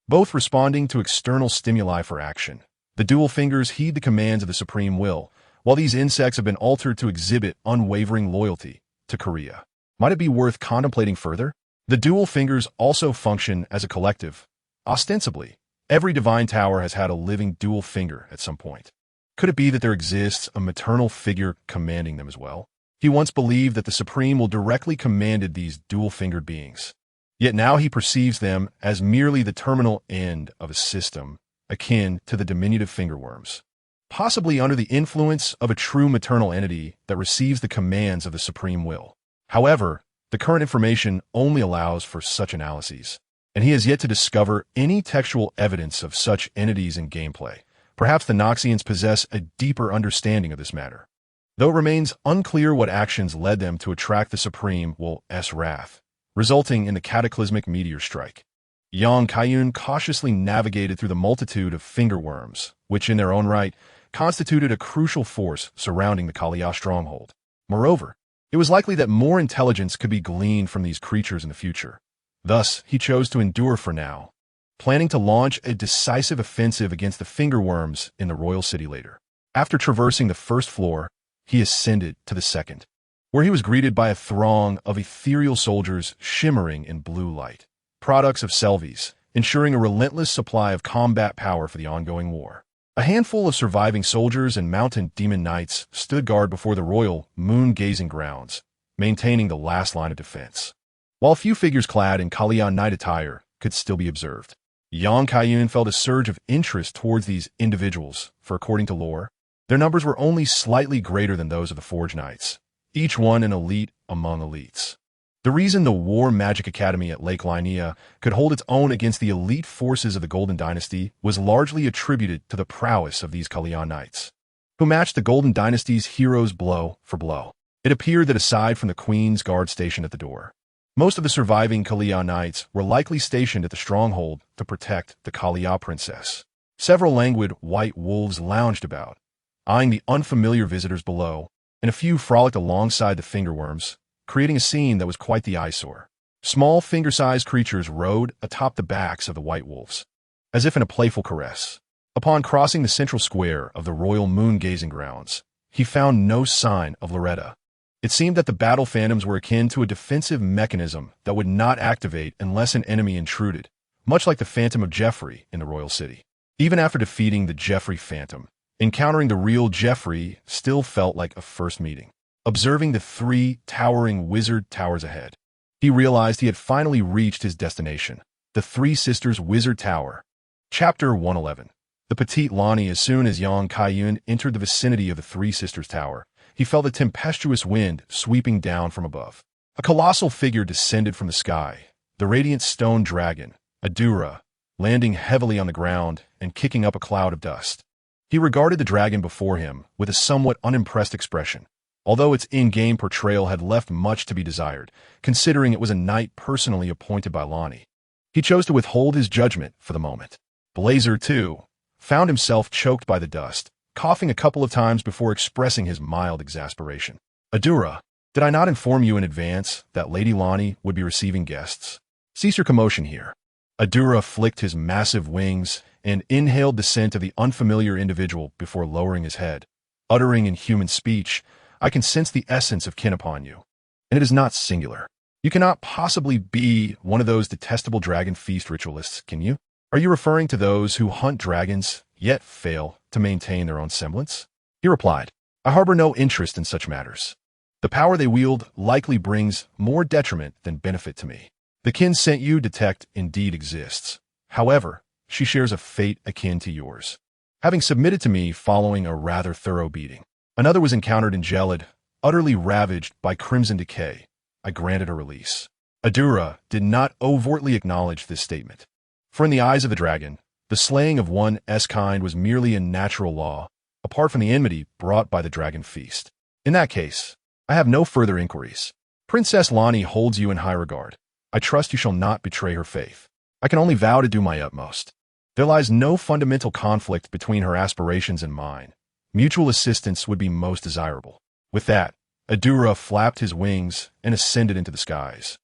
both responding to external stimuli for action. The dual fingers heed the commands of the supreme will, while these insects have been altered to exhibit unwavering loyalty to Korea. Might it be worth contemplating further? The dual fingers also function as a collective. Ostensibly, every divine tower has had a living dual finger at some point. Could it be that there exists a maternal figure commanding them as well? He once believed that the Supreme will directly commanded these dual-fingered beings. Yet now he perceives them as merely the terminal end of a system, akin to the diminutive fingerworms, possibly under the influence of a true maternal entity that receives the commands of the Supreme Will. However, the current information only allows for such analyses, and he has yet to discover any textual evidence of such entities in gameplay. Perhaps the Noxians possess a deeper understanding of this matter, though it remains unclear what actions led them to attract the Supreme Will's wrath, resulting in the cataclysmic meteor strike. Yang Kaiyu cautiously navigated through the multitude of fingerworms, which in their own right constituted a crucial force surrounding the Kaiyu stronghold. Moreover, it was likely that more intelligence could be gleaned from these creatures in the future. Thus, he chose to endure for now, planning to launch a decisive offensive against the fingerworms in the royal city later. After traversing the first floor, he ascended to the second, where he was greeted by a throng of ethereal soldiers shimmering in blue light, products of Selvies, ensuring a relentless supply of combat power for the ongoing war. A handful of surviving soldiers and mounted demon knights stood guard before the royal moon-gazing grounds, maintaining the last line of defense, while a few figures clad in Kaiyu knight attire could still be observed. Yang Kaiyu felt a surge of interest towards these individuals, for according to lore, their numbers were only slightly greater than those of the Forge Knights, each one an elite among elites. The reason the War Magic Academy at Lake Linnea could hold its own against the elite forces of the Golden Dynasty was largely attributed to the prowess of these Kaiyu Knights, who matched the Golden Dynasty's heroes blow for blow. It appeared that aside from the Queen's guard stationed at the door, most of the surviving Kaiyu Knights were likely stationed at the stronghold to protect the Kaiyu princess. Several languid white wolves lounged about, eyeing the unfamiliar visitors below, and a few frolicked alongside the fingerworms, creating a scene that was quite the eyesore. Small finger-sized creatures rode atop the backs of the white wolves, as if in a playful caress. Upon crossing the central square of the royal moon-gazing grounds, he found no sign of Loretta. It seemed that the battle phantoms were akin to a defensive mechanism that would not activate unless an enemy intruded, much like the Phantom of Jeffrey in the royal city. Even after defeating the Jeffrey Phantom, encountering the real Jeffrey still felt like a first meeting. Observing the three towering wizard towers ahead, he realized he had finally reached his destination, the Three Sisters Wizard Tower. Chapter 111. The Petite Lonnie. As soon as Yang Kaiyu entered the vicinity of the Three Sisters Tower, he felt a tempestuous wind sweeping down from above. A colossal figure descended from the sky, the radiant stone dragon, Adura, landing heavily on the ground and kicking up a cloud of dust. He regarded the dragon before him with a somewhat unimpressed expression, although its in-game portrayal had left much to be desired, considering it was a knight personally appointed by Lonnie. He chose to withhold his judgment for the moment. Blazer, too, found himself choked by the dust, coughing a couple of times before expressing his mild exasperation. Adura, did I not inform you in advance that Lady Lonnie would be receiving guests? Cease your commotion here. Adura flicked his massive wings and inhaled the scent of the unfamiliar individual before lowering his head, uttering in human speech, I can sense the essence of kin upon you. And it is not singular. You cannot possibly be one of those detestable dragon feast ritualists, can you? Are you referring to those who hunt dragons, yet fail to maintain their own semblance? He replied, I harbor no interest in such matters. The power they wield likely brings more detriment than benefit to me. The kin sent you detect indeed exists. However, she shares a fate akin to yours. Having submitted to me following a rather thorough beating, another was encountered in Gelid, utterly ravaged by crimson decay. I granted her release. Adura did not overtly acknowledge this statement, for in the eyes of the dragon, the slaying of one's kind was merely a natural law, apart from the enmity brought by the dragon feast. In that case, I have no further inquiries. Princess Lonnie holds you in high regard. I trust you shall not betray her faith. I can only vow to do my utmost. There lies no fundamental conflict between her aspirations and mine. Mutual assistance would be most desirable. With that, Adura flapped his wings and ascended into the skies,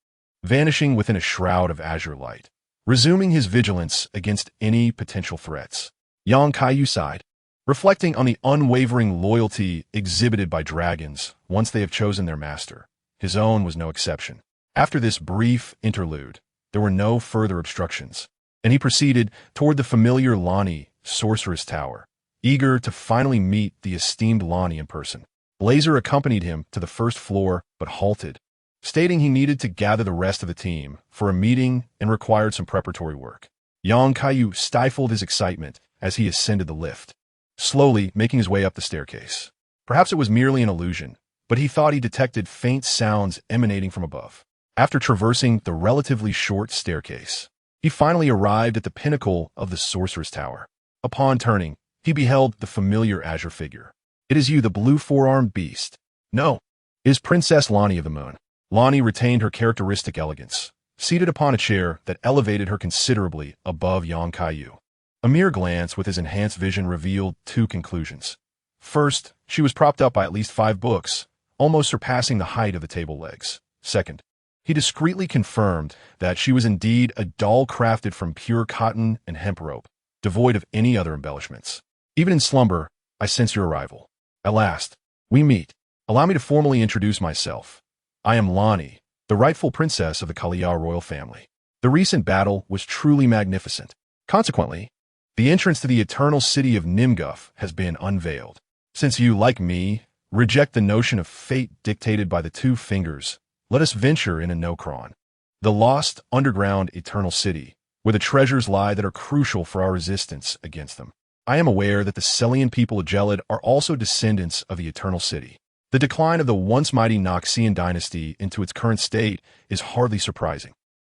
vanishing within a shroud of azure light, resuming his vigilance against any potential threats. Kaiyu sighed, reflecting on the unwavering loyalty exhibited by dragons once they have chosen their master. His own was no exception. After this brief interlude, there were no further obstructions, and he proceeded toward the familiar Lonnie Sorceress Tower, eager to finally meet the esteemed Lonnie in person. Blazer accompanied him to the first floor, but halted, stating he needed to gather the rest of the team for a meeting and required some preparatory work. Kaiyu stifled his excitement as he ascended the lift, slowly making his way up the staircase. Perhaps it was merely an illusion, but he thought he detected faint sounds emanating from above. After traversing the relatively short staircase, he finally arrived at the pinnacle of the Sorceress Tower. Upon turning, he beheld the familiar azure figure. It is you, the blue four-armed beast. No, it is Princess Lonnie of the Moon. Lonnie retained her characteristic elegance, seated upon a chair that elevated her considerably above Kaiyu. A mere glance with his enhanced vision revealed two conclusions. First, she was propped up by at least 5 books, almost surpassing the height of the table legs. Second, he discreetly confirmed that she was indeed a doll crafted from pure cotton and hemp rope, devoid of any other embellishments. Even in slumber, I sense your arrival. At last, we meet. Allow me to formally introduce myself. I am Lonnie, the rightful princess of the Kaiyu royal family. The recent battle was truly magnificent. Consequently, the entrance to the eternal city of Nimguf has been unveiled. Since you, like me, reject the notion of fate dictated by the 2 fingers, let us venture in a Nokron, the lost underground eternal city, where the treasures lie that are crucial for our resistance against them. I am aware that the Celian people of Gelid are also descendants of the eternal city. The decline of the once mighty Noxian dynasty into its current state is hardly surprising.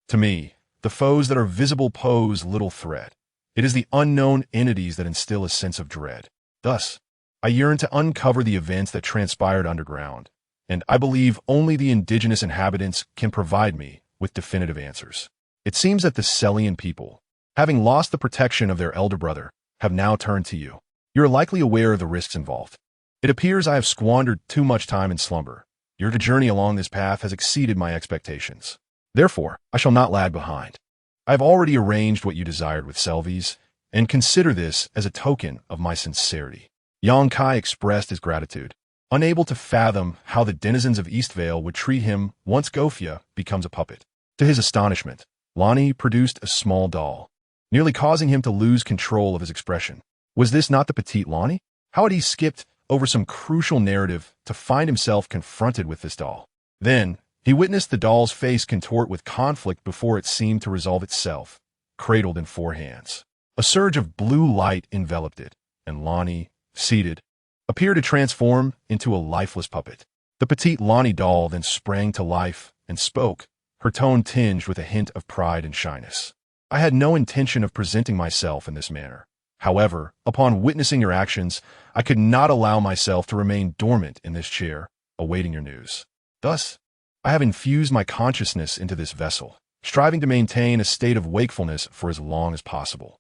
To me, the foes that are visible pose little threat. It is the unknown entities that instill a sense of dread. Thus, I yearn to uncover the events that transpired underground, and I believe only the indigenous inhabitants can provide me with definitive answers. It seems that the Celian people, having lost the protection of their elder brother, have now turned to you. You are likely aware of the risks involved. It appears I have squandered too much time in slumber. Your journey along this path has exceeded my expectations. Therefore, I shall not lag behind. I have already arranged what you desired with Selvies, and consider this as a token of my sincerity. Kai expressed his gratitude, unable to fathom how the denizens of Eastvale would treat him once Gofia becomes a puppet. To his astonishment, Lonnie produced a small doll, nearly causing him to lose control of his expression. Was this not the petite Lonnie? How had he skipped over some crucial narrative to find himself confronted with this doll? Then, he witnessed the doll's face contort with conflict before it seemed to resolve itself, cradled in 4 hands. A surge of blue light enveloped it, and Lonnie, seated, appeared to transform into a lifeless puppet. The petite Lonnie doll then sprang to life and spoke, her tone tinged with a hint of pride and shyness. I had no intention of presenting myself in this manner. However, upon witnessing your actions, I could not allow myself to remain dormant in this chair, awaiting your news. Thus, I have infused my consciousness into this vessel, striving to maintain a state of wakefulness for as long as possible.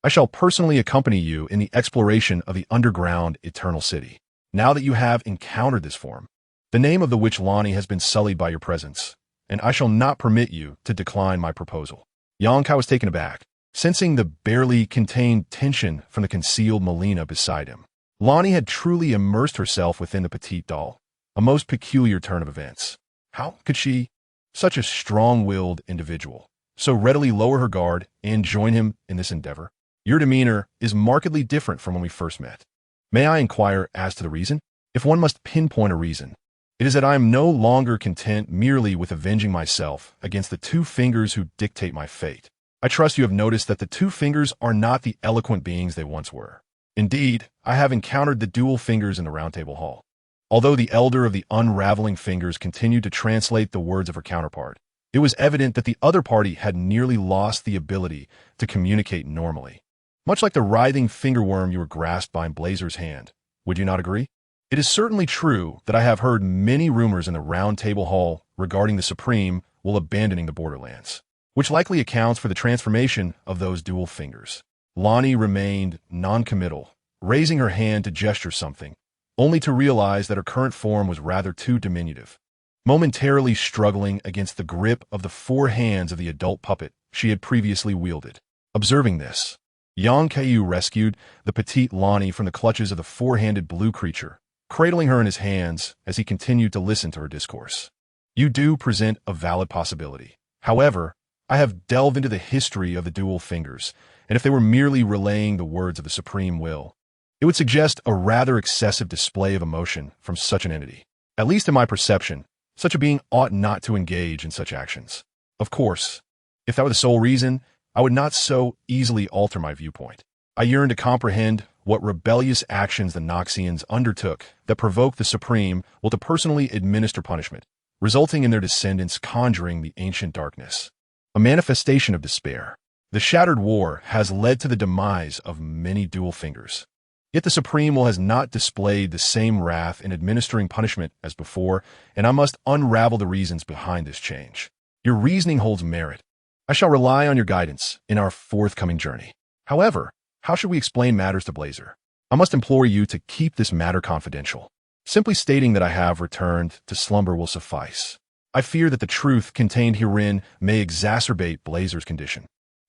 I shall personally accompany you in the exploration of the underground Eternal City. Now that you have encountered this form, the name of the witch Lonnie has been sullied by your presence, and I shall not permit you to decline my proposal. Yonkai was taken aback, sensing the barely contained tension from the concealed Melina beside him. Lonnie had truly immersed herself within the petite doll, a most peculiar turn of events. How could she, such a strong-willed individual, so readily lower her guard and join him in this endeavor? Your demeanor is markedly different from when we first met. May I inquire as to the reason? If one must pinpoint a reason, it is that I am no longer content merely with avenging myself against the two fingers who dictate my fate. I trust you have noticed that the two fingers are not the eloquent beings they once were. Indeed, I have encountered the dual fingers in the Round Table Hall. Although the elder of the unraveling fingers continued to translate the words of her counterpart, it was evident that the other party had nearly lost the ability to communicate normally. Much like the writhing fingerworm you were grasped by in Blazer's hand, would you not agree? It is certainly true that I have heard many rumors in the Round Table Hall regarding the Supreme while abandoning the Borderlands, which likely accounts for the transformation of those dual fingers. Lonnie remained non-committal, raising her hand to gesture something, only to realize that her current form was rather too diminutive. Momentarily struggling against the grip of the four hands of the adult puppet she had previously wielded. Observing this, Kaiyu rescued the petite Lonnie from the clutches of the four-handed blue creature, cradling her in his hands as he continued to listen to her discourse. You do present a valid possibility. However, I have delved into the history of the dual fingers, and if they were merely relaying the words of the supreme will, it would suggest a rather excessive display of emotion from such an entity. At least in my perception, such a being ought not to engage in such actions. Of course, if that were the sole reason, I would not so easily alter my viewpoint. I yearn to comprehend what rebellious actions the Noxians undertook that provoked the Supreme will to personally administer punishment, resulting in their descendants conjuring the ancient darkness. A manifestation of despair. The shattered war has led to the demise of many dual fingers. Yet the Supreme will has not displayed the same wrath in administering punishment as before, and I must unravel the reasons behind this change. Your reasoning holds merit. I shall rely on your guidance in our forthcoming journey. However, how should we explain matters to Blazer? I must implore you to keep this matter confidential. Simply stating that I have returned to slumber will suffice. I fear that the truth contained herein may exacerbate Blazer's condition.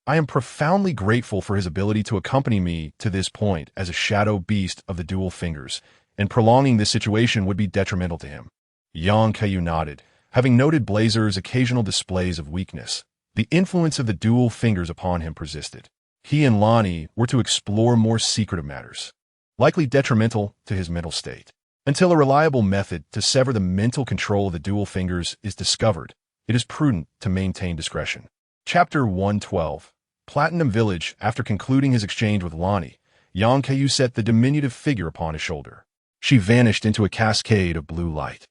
I am profoundly grateful for his ability to accompany me to this point as a shadow beast of the dual fingers, and prolonging this situation would be detrimental to him. Kaiyu nodded, having noted Blazer's occasional displays of weakness. The influence of the dual fingers upon him persisted. He and Lonnie were to explore more secretive matters, likely detrimental to his mental state. Until a reliable method to sever the mental control of the dual fingers is discovered, it is prudent to maintain discretion. Chapter 112. Platinum Village. After concluding his exchange with Lonnie, Kaiyu set the diminutive figure upon his shoulder. She vanished into a cascade of blue light,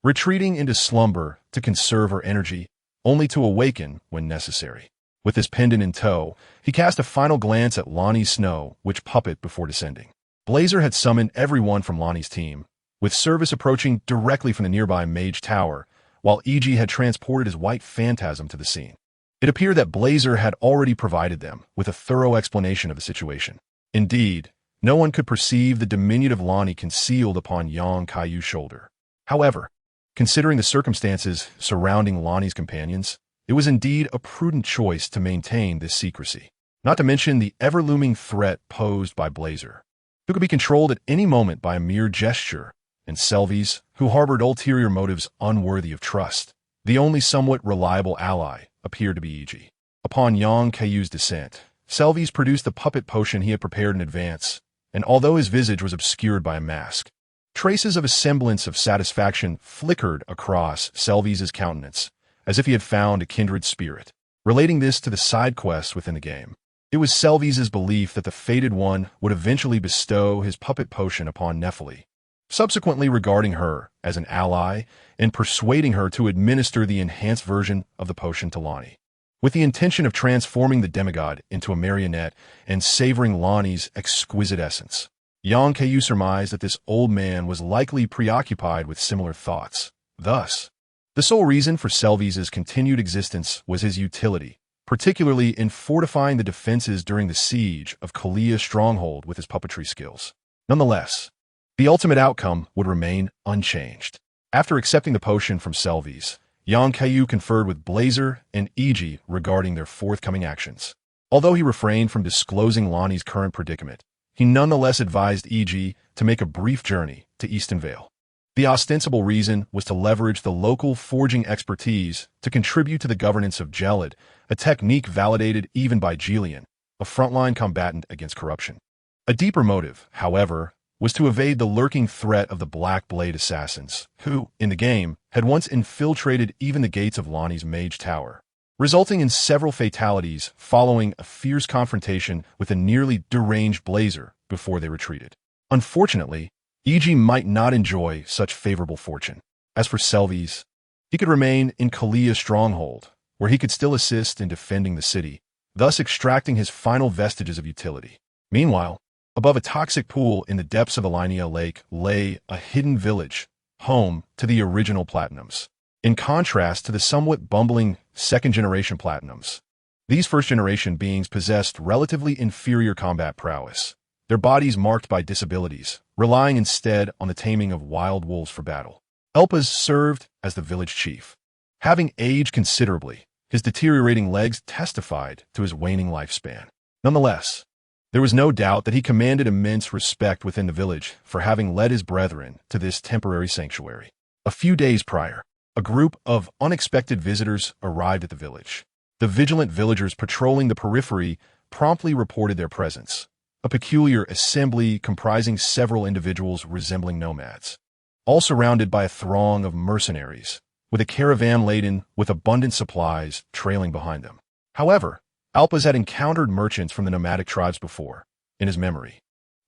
retreating into slumber to conserve her energy, only to awaken when necessary. With his pendant in tow, he cast a final glance at Lonnie's snow witch puppet before descending. Blazer had summoned everyone from Lonnie's team, with service approaching directly from the nearby Mage Tower, while E.G. had transported his white phantasm to the scene. It appeared that Blazer had already provided them with a thorough explanation of the situation. Indeed, no one could perceive the diminutive Lonnie concealed upon Kaiyu's shoulder. However, considering the circumstances surrounding Lonnie's companions, it was indeed a prudent choice to maintain this secrecy, not to mention the ever-looming threat posed by Blazer, who could be controlled at any moment by a mere gesture, and Selvies, who harbored ulterior motives unworthy of trust. The only somewhat reliable ally appeared to be E.G. Upon Kaiyu's descent, Selvies produced the puppet potion he had prepared in advance, and although his visage was obscured by a mask, traces of a semblance of satisfaction flickered across Selvies' countenance, as if he had found a kindred spirit. Relating this to the side quests within the game, it was Selvies' belief that the Fated One would eventually bestow his puppet potion upon Nephili, subsequently regarding her as an ally and persuading her to administer the enhanced version of the potion to Lonnie. with the intention of transforming the demigod into a marionette and savoring Lonnie's exquisite essence. Young Kaiyu surmised that this old man was likely preoccupied with similar thoughts. Thus, the sole reason for Selvi's continued existence was his utility, particularly in fortifying the defenses during the siege of Kalia's stronghold with his puppetry skills. Nonetheless, the ultimate outcome would remain unchanged. After accepting the potion from Selvi's, Yang Kaiyu conferred with Blazer and Iji regarding their forthcoming actions. Although he refrained from disclosing Lonnie's current predicament, he nonetheless advised Iji to make a brief journey to Easton Vale. The ostensible reason was to leverage the local forging expertise to contribute to the governance of Gelid, a technique validated even by Jillian, a frontline combatant against corruption. A deeper motive, however, was to evade the lurking threat of the Black Blade assassins, who, in the game, had once infiltrated even the gates of Lonnie's Mage Tower, resulting in several fatalities following a fierce confrontation with a nearly deranged Blazer before they retreated. Unfortunately, Iji might not enjoy such favorable fortune. As for Selvi's, he could remain in Kalia's stronghold, where he could still assist in defending the city, thus extracting his final vestiges of utility. Meanwhile, above a toxic pool in the depths of Alinea Lake lay a hidden village, home to the original Platinums. In contrast to the somewhat bumbling second-generation Platinums, these first-generation beings possessed relatively inferior combat prowess, their bodies marked by disabilities, relying instead on the taming of wild wolves for battle. Elpaz served as the village chief. Having aged considerably, his deteriorating legs testified to his waning lifespan. Nonetheless, there was no doubt that he commanded immense respect within the village for having led his brethren to this temporary sanctuary. A few days prior, a group of unexpected visitors arrived at the village. The vigilant villagers patrolling the periphery promptly reported their presence, a peculiar assembly comprising several individuals resembling nomads, all surrounded by a throng of mercenaries, with a caravan laden with abundant supplies trailing behind them. However, Alpaz had encountered merchants from the nomadic tribes before, in his memory.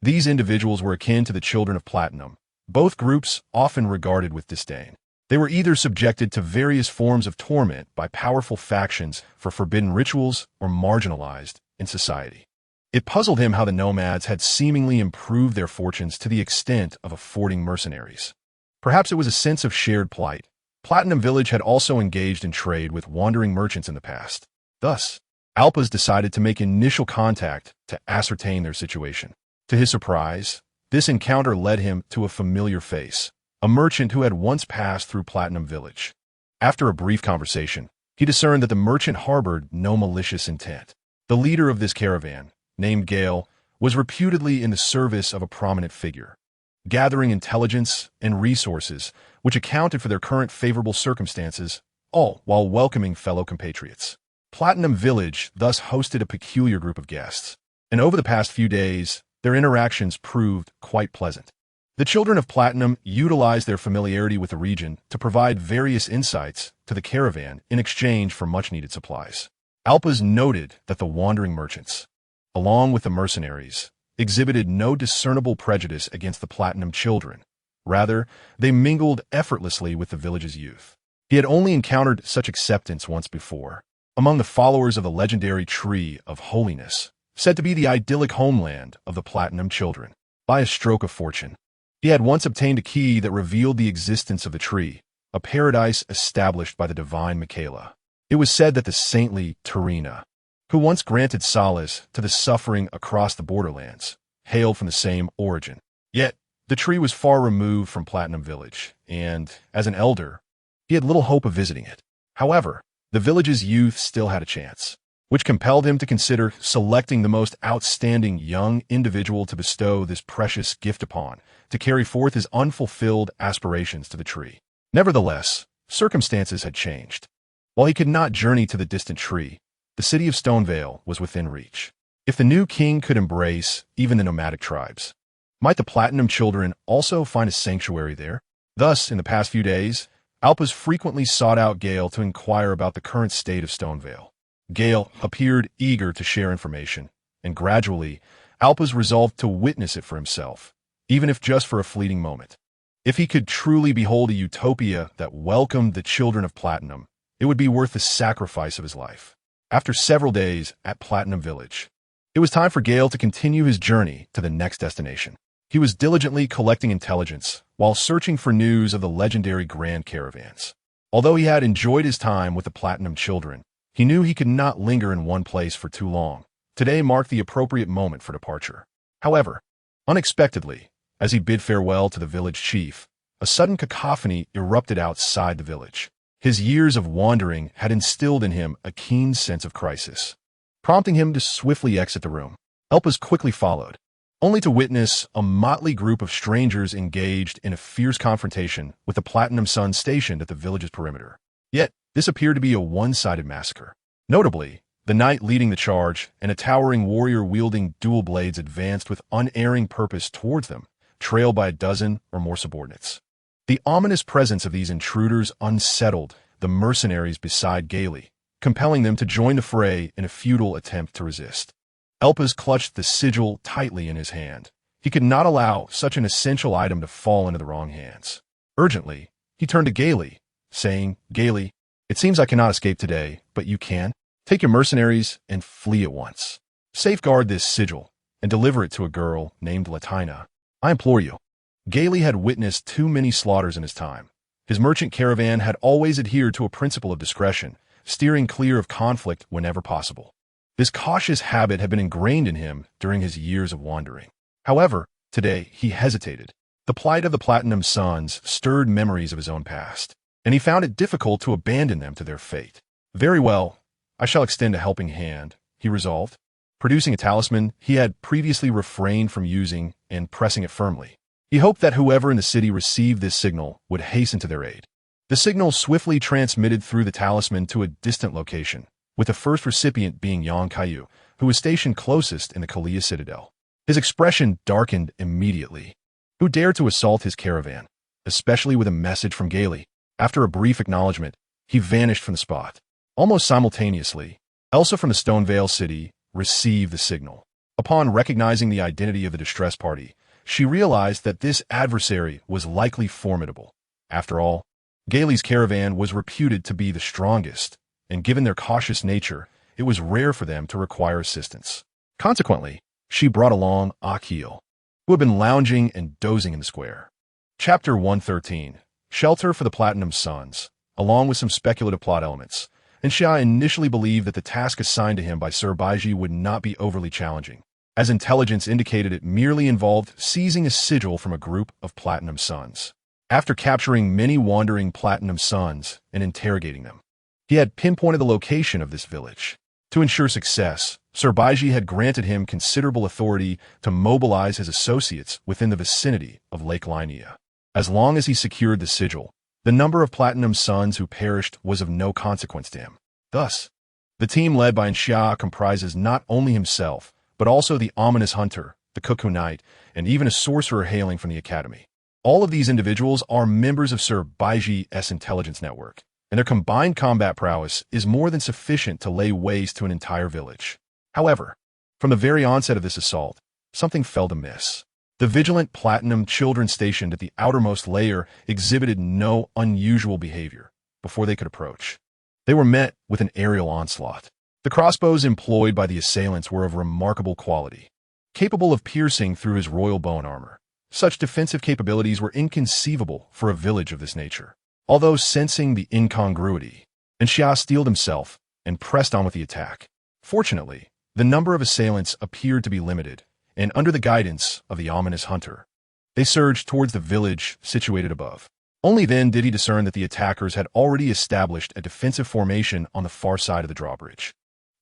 These individuals were akin to the Children of Platinum, both groups often regarded with disdain. They were either subjected to various forms of torment by powerful factions for forbidden rituals or marginalized in society. It puzzled him how the nomads had seemingly improved their fortunes to the extent of affording mercenaries. Perhaps it was a sense of shared plight. Platinum Village had also engaged in trade with wandering merchants in the past. Thus, Alpaz decided to make initial contact to ascertain their situation. To his surprise, this encounter led him to a familiar face, a merchant who had once passed through Platinum Village. After a brief conversation, he discerned that the merchant harbored no malicious intent. The leader of this caravan, named Gale, was reputedly in the service of a prominent figure, gathering intelligence and resources which accounted for their current favorable circumstances, all while welcoming fellow compatriots. Platinum Village thus hosted a peculiar group of guests, and over the past few days, their interactions proved quite pleasant. The Children of Platinum utilized their familiarity with the region to provide various insights to the caravan in exchange for much-needed supplies. Alpaz noted that the wandering merchants, along with the mercenaries, exhibited no discernible prejudice against the Platinum children. Rather, they mingled effortlessly with the village's youth. He had only encountered such acceptance once before, among the followers of the legendary Tree of Holiness, said to be the idyllic homeland of the Platinum children. By a stroke of fortune, he had once obtained a key that revealed the existence of the tree, a paradise established by the divine Michaela. It was said that the saintly Terina, who once granted solace to the suffering across the borderlands, hailed from the same origin. Yet, the tree was far removed from Platinum Village, and, as an elder, he had little hope of visiting it. However, the village's youth still had a chance, which compelled him to consider selecting the most outstanding young individual to bestow this precious gift upon, to carry forth his unfulfilled aspirations to the tree. Nevertheless, circumstances had changed. While he could not journey to the distant tree, the city of Stonevale was within reach. If the new king could embrace even the nomadic tribes, might the Platinum children also find a sanctuary there? Thus, in the past few days, Alpaz frequently sought out Gale to inquire about the current state of Stonevale. Gale appeared eager to share information, and gradually, Alpaz resolved to witness it for himself, even if just for a fleeting moment. If he could truly behold a utopia that welcomed the Children of Platinum, it would be worth the sacrifice of his life. After several days at Platinum Village, it was time for Gale to continue his journey to the next destination. He was diligently collecting intelligence while searching for news of the legendary Grand Caravans. Although he had enjoyed his time with the Platinum Children, he knew he could not linger in one place for too long. Today marked the appropriate moment for departure. However, unexpectedly, as he bid farewell to the village chief, a sudden cacophony erupted outside the village. His years of wandering had instilled in him a keen sense of crisis, prompting him to swiftly exit the room. Elpis quickly followed, only to witness a motley group of strangers engaged in a fierce confrontation with the Platinum Suns stationed at the village's perimeter. Yet, this appeared to be a one-sided massacre. Notably, the knight leading the charge and a towering warrior wielding dual blades advanced with unerring purpose towards them, trailed by a dozen or more subordinates. The ominous presence of these intruders unsettled the mercenaries beside Gaily, compelling them to join the fray in a futile attempt to resist. Elpis clutched the sigil tightly in his hand. He could not allow such an essential item to fall into the wrong hands. Urgently, he turned to Gaily, saying, "Gaily, it seems I cannot escape today, but you can. Take your mercenaries and flee at once. Safeguard this sigil and deliver it to a girl named Latina. I implore you." Gaily had witnessed too many slaughters in his time. His merchant caravan had always adhered to a principle of discretion, steering clear of conflict whenever possible. This cautious habit had been ingrained in him during his years of wandering. However, today he hesitated. The plight of the Platinum Suns stirred memories of his own past, and he found it difficult to abandon them to their fate. "Very well, I shall extend a helping hand," he resolved, producing a talisman he had previously refrained from using and pressing it firmly. He hoped that whoever in the city received this signal would hasten to their aid. The signal swiftly transmitted through the talisman to a distant location, with the first recipient being young Kaiyu, who was stationed closest in the Kalia citadel. His expression darkened immediately. Who dared to assault his caravan, especially with a message from Gaily? After a brief acknowledgement, he vanished from the spot. Almost simultaneously, Elsa from the Stonevale city received the signal. Upon recognizing the identity of the distressed party, she realized that this adversary was likely formidable. After all, Gaily's caravan was reputed to be the strongest, and given their cautious nature, it was rare for them to require assistance. Consequently, she brought along Akil, who had been lounging and dozing in the square. Chapter 113, Shelter for the Platinum Suns, along with some speculative plot elements, and Xia initially believed that the task assigned to him by Sir Baiji would not be overly challenging, as intelligence indicated it merely involved seizing a sigil from a group of Platinum Suns. After capturing many wandering Platinum Suns and interrogating them, he had pinpointed the location of this village. To ensure success, Sir Baiji had granted him considerable authority to mobilize his associates within the vicinity of Lake Linnea. As long as he secured the sigil, the number of Platinum Suns who perished was of no consequence to him. Thus, the team led by Xia comprises not only himself, but also the ominous hunter, the Cuckoo Knight, and even a sorcerer hailing from the academy. All of these individuals are members of Sir Baiji's intelligence network, and their combined combat prowess is more than sufficient to lay waste to an entire village. However, from the very onset of this assault, something felt amiss. The vigilant Platinum children stationed at the outermost layer exhibited no unusual behavior before they could approach. They were met with an aerial onslaught. The crossbows employed by the assailants were of remarkable quality, capable of piercing through his royal bone armor. Such defensive capabilities were inconceivable for a village of this nature. Although sensing the incongruity, Xia steeled himself and pressed on with the attack. Fortunately, the number of assailants appeared to be limited, and under the guidance of the ominous hunter, they surged towards the village situated above. Only then did he discern that the attackers had already established a defensive formation on the far side of the drawbridge.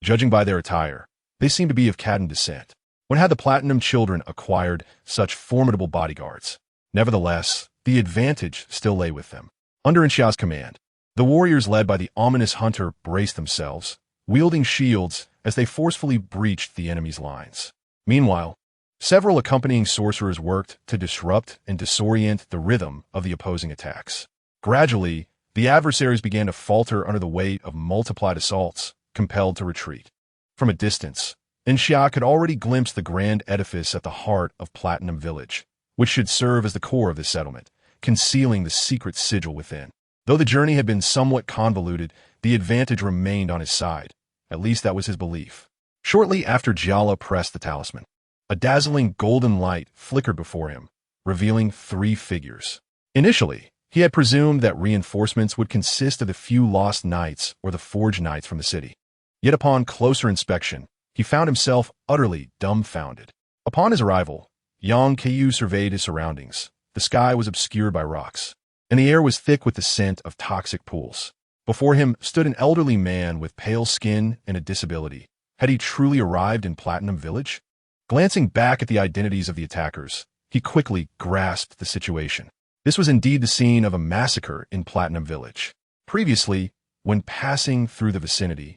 Judging by their attire, they seemed to be of Caddan descent. When had the Platinum children acquired such formidable bodyguards? Nevertheless, the advantage still lay with them. Under Xia's command, the warriors led by the ominous hunter braced themselves, wielding shields as they forcefully breached the enemy's lines. Meanwhile, several accompanying sorcerers worked to disrupt and disorient the rhythm of the opposing attacks. Gradually, the adversaries began to falter under the weight of multiplied assaults, compelled to retreat. From a distance, Xia could already glimpse the grand edifice at the heart of Platinum Village, which should serve as the core of this settlement, concealing the secret sigil within. Though the journey had been somewhat convoluted, the advantage remained on his side, At least that was his belief. Shortly after Giala pressed the talisman, a dazzling golden light flickered before him, revealing 3 figures. Initially, he had presumed that reinforcements would consist of the few lost knights or the forge knights from the city. Yet upon closer inspection, he found himself utterly dumbfounded. Upon his arrival, young Kaiyu surveyed his surroundings. The sky was obscured by rocks, and the air was thick with the scent of toxic pools. Before him stood an elderly man with pale skin and a disability. Had he truly arrived in Platinum Village? Glancing back at the identities of the attackers, he quickly grasped the situation. This was indeed the scene of a massacre in Platinum Village. Previously, when passing through the vicinity,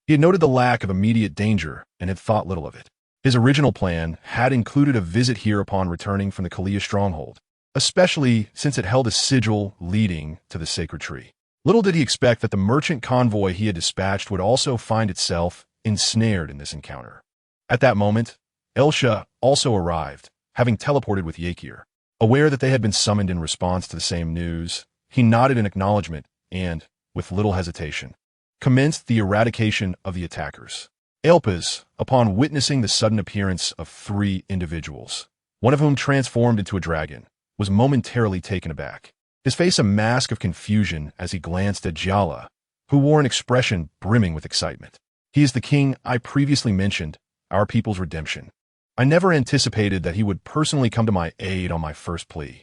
he had noted the lack of immediate danger and had thought little of it. His original plan had included a visit here upon returning from the Kaiyu stronghold, especially since it held a sigil leading to the sacred tree. Little did he expect that the merchant convoy he had dispatched would also find itself ensnared in this encounter. At that moment, Elsha also arrived, having teleported with Yakir. Aware that they had been summoned in response to the same news, he nodded in acknowledgement and, with little hesitation, commenced the eradication of the attackers. Elpis, upon witnessing the sudden appearance of 3 individuals, one of whom transformed into a dragon, was momentarily taken aback. His face a mask of confusion as he glanced at Giala, who wore an expression brimming with excitement. He is the king I previously mentioned, our people's redemption. I never anticipated that he would personally come to my aid on my first plea.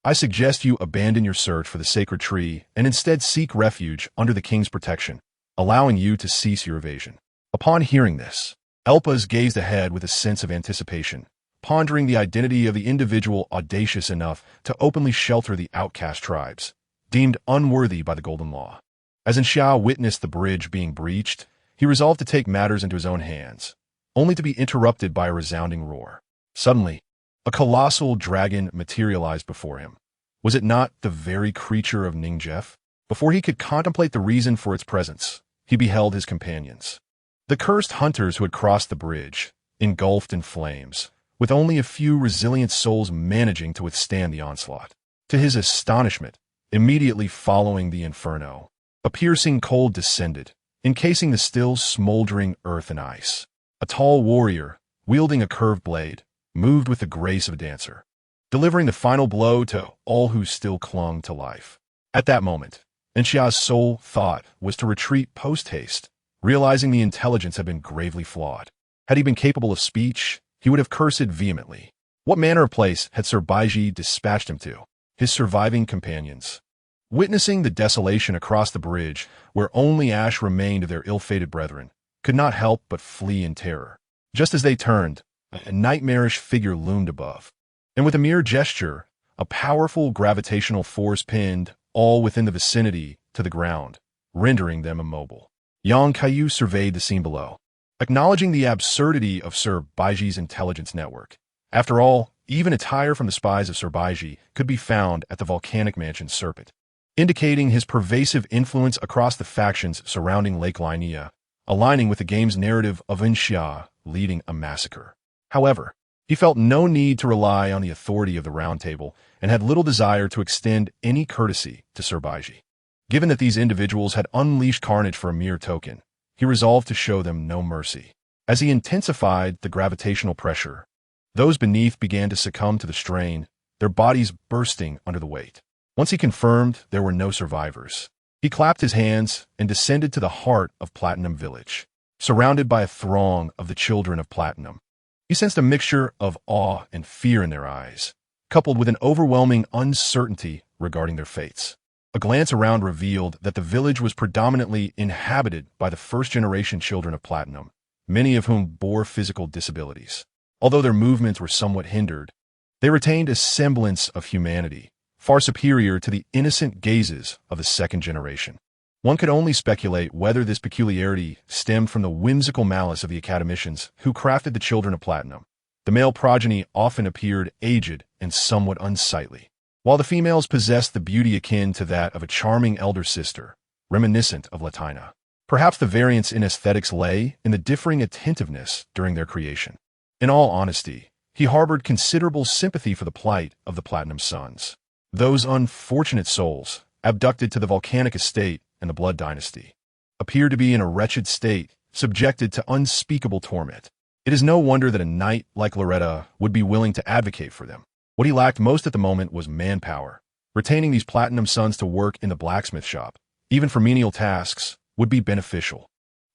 I suggest you abandon your search for the sacred tree and instead seek refuge under the king's protection, allowing you to cease your evasion. Upon hearing this, Elpis gazed ahead with a sense of anticipation, pondering the identity of the individual audacious enough to openly shelter the outcast tribes, deemed unworthy by the Golden Law. As Xiao witnessed the bridge being breached, he resolved to take matters into his own hands, only to be interrupted by a resounding roar. Suddenly, a colossal dragon materialized before him. Was it not the very creature of Ningjef? Before he could contemplate the reason for its presence, he beheld his companions. The cursed hunters who had crossed the bridge, engulfed in flames, with only a few resilient souls managing to withstand the onslaught. To his astonishment, immediately following the inferno, a piercing cold descended, encasing the still smoldering earth and ice. A tall warrior, wielding a curved blade, moved with the grace of a dancer, delivering the final blow to all who still clung to life. At that moment, Enxia's sole thought was to retreat post-haste, realizing the intelligence had been gravely flawed. Had he been capable of speech, he would have cursed vehemently. What manner of place had Sir Baiji dispatched him to? His surviving companions. Witnessing the desolation across the bridge, where only ash remained of their ill-fated brethren, could not help but flee in terror. Just as they turned, a nightmarish figure loomed above, and with a mere gesture, a powerful gravitational force pinned all within the vicinity to the ground, rendering them immobile. Yang Kaiyu surveyed the scene below, acknowledging the absurdity of Sir Baiji's intelligence network. After all, even attire from the spies of Sir Baiji could be found at the volcanic mansion Serpent, indicating his pervasive influence across the factions surrounding Lake Linnea, aligning with the game's narrative of Enxia leading a massacre. However, he felt no need to rely on the authority of the Round Table and had little desire to extend any courtesy to Sir Baiji. Given that these individuals had unleashed carnage for a mere token, he resolved to show them no mercy. As he intensified the gravitational pressure, those beneath began to succumb to the strain, their bodies bursting under the weight. Once he confirmed there were no survivors, he clapped his hands and descended to the heart of Platinum Village. Surrounded by a throng of the children of Platinum, he sensed a mixture of awe and fear in their eyes, coupled with an overwhelming uncertainty regarding their fates. A glance around revealed that the village was predominantly inhabited by the first-generation children of Platinum, many of whom bore physical disabilities. Although their movements were somewhat hindered, they retained a semblance of humanity, far superior to the innocent gazes of the second generation. One could only speculate whether this peculiarity stemmed from the whimsical malice of the academicians who crafted the children of Platinum. The male progeny often appeared aged and somewhat unsightly, while the females possessed the beauty akin to that of a charming elder sister, reminiscent of Latina. Perhaps the variance in aesthetics lay in the differing attentiveness during their creation. In all honesty, he harbored considerable sympathy for the plight of the Platinum Sons. Those unfortunate souls, abducted to the volcanic estate and the Blood Dynasty, appeared to be in a wretched state, subjected to unspeakable torment. It is no wonder that a knight like Loretta would be willing to advocate for them. What he lacked most at the moment was manpower. Retaining these platinum sons to work in the blacksmith shop, even for menial tasks, would be beneficial.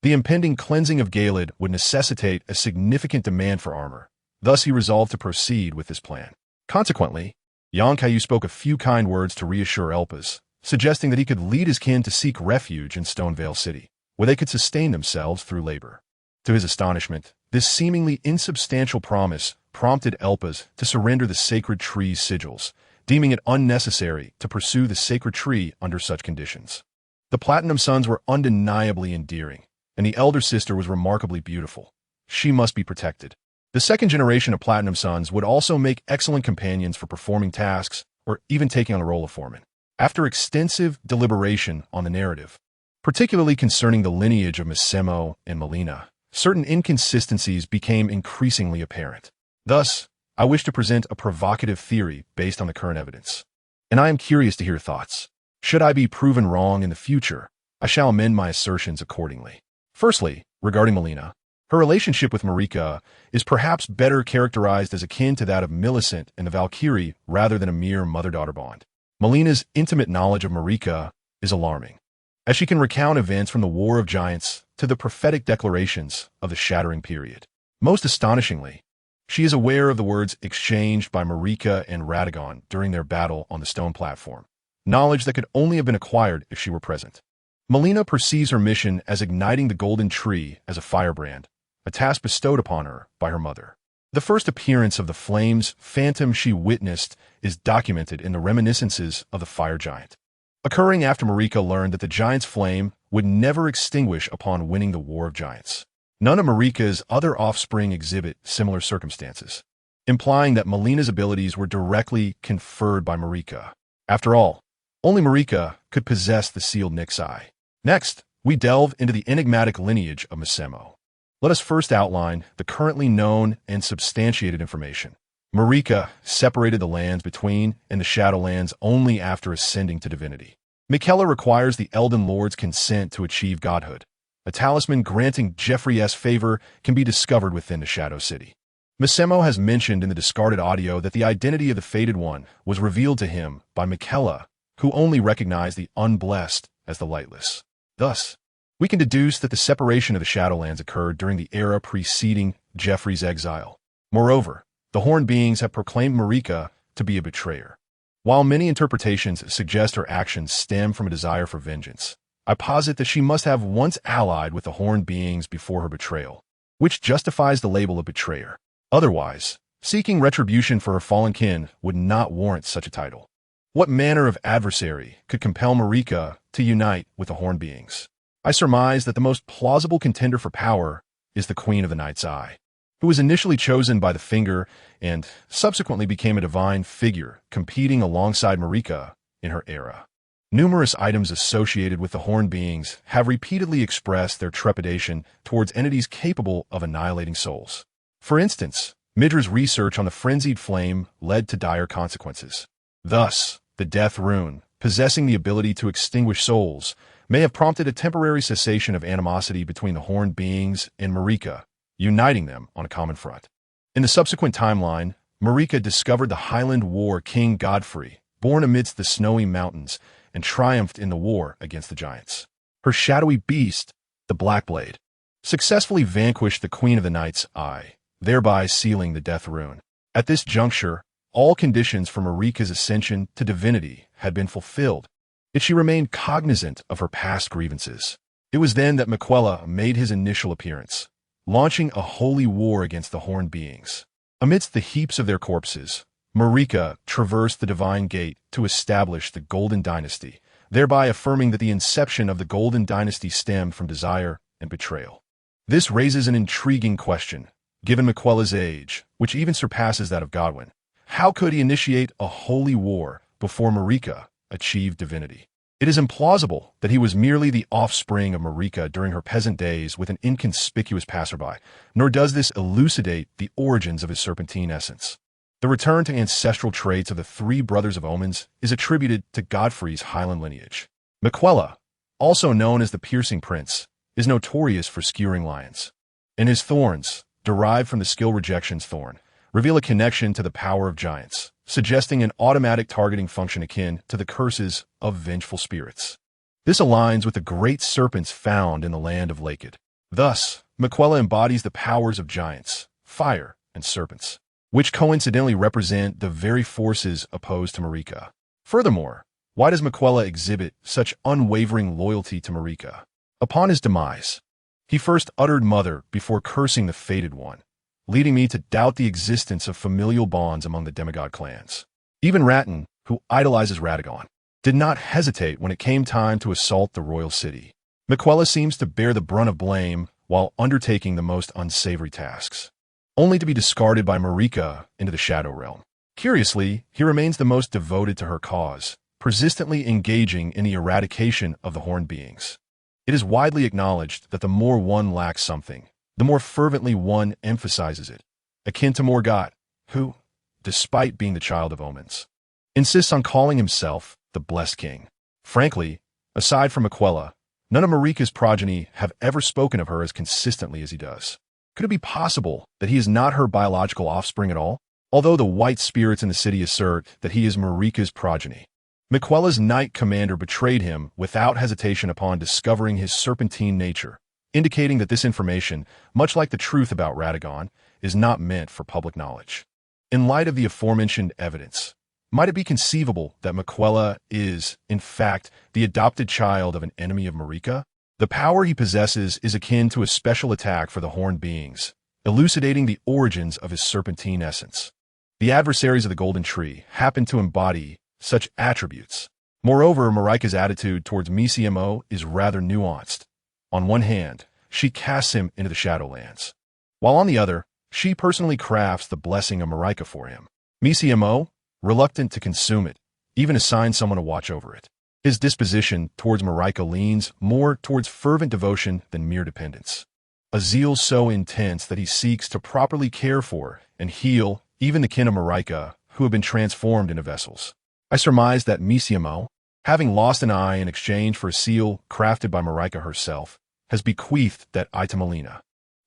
The impending cleansing of Galed would necessitate a significant demand for armor. Thus he resolved to proceed with this plan. Consequently, young Kaiyu spoke a few kind words to reassure Elpis, suggesting that he could lead his kin to seek refuge in Stonevale City, where they could sustain themselves through labor. To his astonishment, this seemingly insubstantial promise prompted Elpis to surrender the sacred tree's sigils, deeming it unnecessary to pursue the sacred tree under such conditions. The Platinum Sons were undeniably endearing, and the elder sister was remarkably beautiful. She must be protected. The second generation of Platinum Sons would also make excellent companions for performing tasks or even taking on the role of foreman. After extensive deliberation on the narrative, particularly concerning the lineage of Massimo and Melina, certain inconsistencies became increasingly apparent. Thus, I wish to present a provocative theory based on the current evidence, and I am curious to hear your thoughts. Should I be proven wrong in the future, I shall amend my assertions accordingly. Firstly, regarding Melina, her relationship with Marika is perhaps better characterized as akin to that of Millicent and the Valkyrie rather than a mere mother-daughter bond. Melina's intimate knowledge of Marika is alarming, as she can recount events from the War of Giants to the prophetic declarations of the Shattering period. Most astonishingly, she is aware of the words exchanged by Marika and Radagon during their battle on the stone platform, knowledge that could only have been acquired if she were present. Melina perceives her mission as igniting the golden tree as a firebrand, a task bestowed upon her by her mother. The first appearance of the flame's phantom she witnessed is documented in the reminiscences of the fire giant, occurring after Marika learned that the giant's flame would never extinguish upon winning the War of Giants. None of Marika's other offspring exhibit similar circumstances, implying that Melina's abilities were directly conferred by Marika. After all, only Marika could possess the sealed Nyx Eye. Next, we delve into the enigmatic lineage of Massimo. Let us first outline the currently known and substantiated information. Marika separated the lands between and the Shadowlands only after ascending to divinity. Miquella requires the Elden Lord's consent to achieve godhood. A talisman granting Jeffrey's favor can be discovered within the Shadow City. Massimo has mentioned in the discarded audio that the identity of the Fated One was revealed to him by Miquella, who only recognized the unblessed as the lightless. Thus, we can deduce that the separation of the Shadowlands occurred during the era preceding Jeffrey's exile. Moreover, the Horned Beings have proclaimed Marika to be a betrayer. While many interpretations suggest her actions stem from a desire for vengeance, I posit that she must have once allied with the Horned Beings before her betrayal, which justifies the label of betrayer. Otherwise, seeking retribution for her fallen kin would not warrant such a title. What manner of adversary could compel Marika to unite with the Horned Beings? I surmise that the most plausible contender for power is the Queen of the Night's Eye, who was initially chosen by the Finger and subsequently became a divine figure competing alongside Marika in her era. Numerous items associated with the Horned Beings have repeatedly expressed their trepidation towards entities capable of annihilating souls. For instance, Midra's research on the frenzied flame led to dire consequences. Thus, the Death Rune, possessing the ability to extinguish souls, may have prompted a temporary cessation of animosity between the Horned Beings and Marika, uniting them on a common front. In the subsequent timeline, Marika discovered the Highland War King Godfrey, born amidst the snowy mountains, and triumphed in the war against the giants. Her shadowy beast, the Blackblade, successfully vanquished the Queen of the Night's Eye, thereby sealing the Death Rune. At this juncture, all conditions for Marika's ascension to divinity had been fulfilled, yet she remained cognizant of her past grievances. It was then that Miquella made his initial appearance, launching a holy war against the Horned Beings. Amidst the heaps of their corpses, Marika traversed the Divine Gate to establish the Golden Dynasty, thereby affirming that the inception of the Golden Dynasty stemmed from desire and betrayal. This raises an intriguing question, given Miquella's age, which even surpasses that of Godwin. How could he initiate a holy war before Marika achieved divinity? It is implausible that he was merely the offspring of Marika during her peasant days with an inconspicuous passerby, nor does this elucidate the origins of his serpentine essence. The return to ancestral traits of the three brothers of omens is attributed to Godfrey's Highland lineage. Miquella, also known as the Piercing Prince, is notorious for skewering lions. And his thorns, derived from the skill rejection's thorn, reveal a connection to the power of giants, suggesting an automatic targeting function akin to the curses of vengeful spirits. This aligns with the great serpents found in the land of Laked. Thus, Miquella embodies the powers of giants, fire, and serpents, which coincidentally represent the very forces opposed to Marika. Furthermore, why does Miquella exhibit such unwavering loyalty to Marika? Upon his demise, he first uttered mother before cursing the fated one, leading me to doubt the existence of familial bonds among the demigod clans. Even Ratton, who idolizes Radagon, did not hesitate when it came time to assault the royal city. Miquella seems to bear the brunt of blame while undertaking the most unsavory tasks, only to be discarded by Marika into the Shadow Realm. Curiously, he remains the most devoted to her cause, persistently engaging in the eradication of the horned beings. It is widely acknowledged that the more one lacks something, the more fervently one emphasizes it, akin to Morgott, who, despite being the child of omens, insists on calling himself the Blessed King. Frankly, aside from Miquella, none of Marika's progeny have ever spoken of her as consistently as he does. Could it be possible that he is not her biological offspring at all? Although the white spirits in the city assert that he is Marika's progeny, Miquella's knight commander betrayed him without hesitation upon discovering his serpentine nature, indicating that this information, much like the truth about Radagon, is not meant for public knowledge. In light of the aforementioned evidence, might it be conceivable that Miquella is, in fact, the adopted child of an enemy of Marika? The power he possesses is akin to a special attack for the horned beings, elucidating the origins of his serpentine essence. The adversaries of the Golden Tree happen to embody such attributes. Moreover, Marika's attitude towards MCMO is rather nuanced. On one hand, she casts him into the Shadowlands, while on the other, she personally crafts the blessing of Marika for him. MCMO, reluctant to consume it, even assigns someone to watch over it. His disposition towards Marika leans more towards fervent devotion than mere dependence, a zeal so intense that he seeks to properly care for and heal even the kin of Marika who have been transformed into vessels. I surmise that MCMO, having lost an eye in exchange for a seal crafted by Marika herself, has bequeathed that eye to Melina.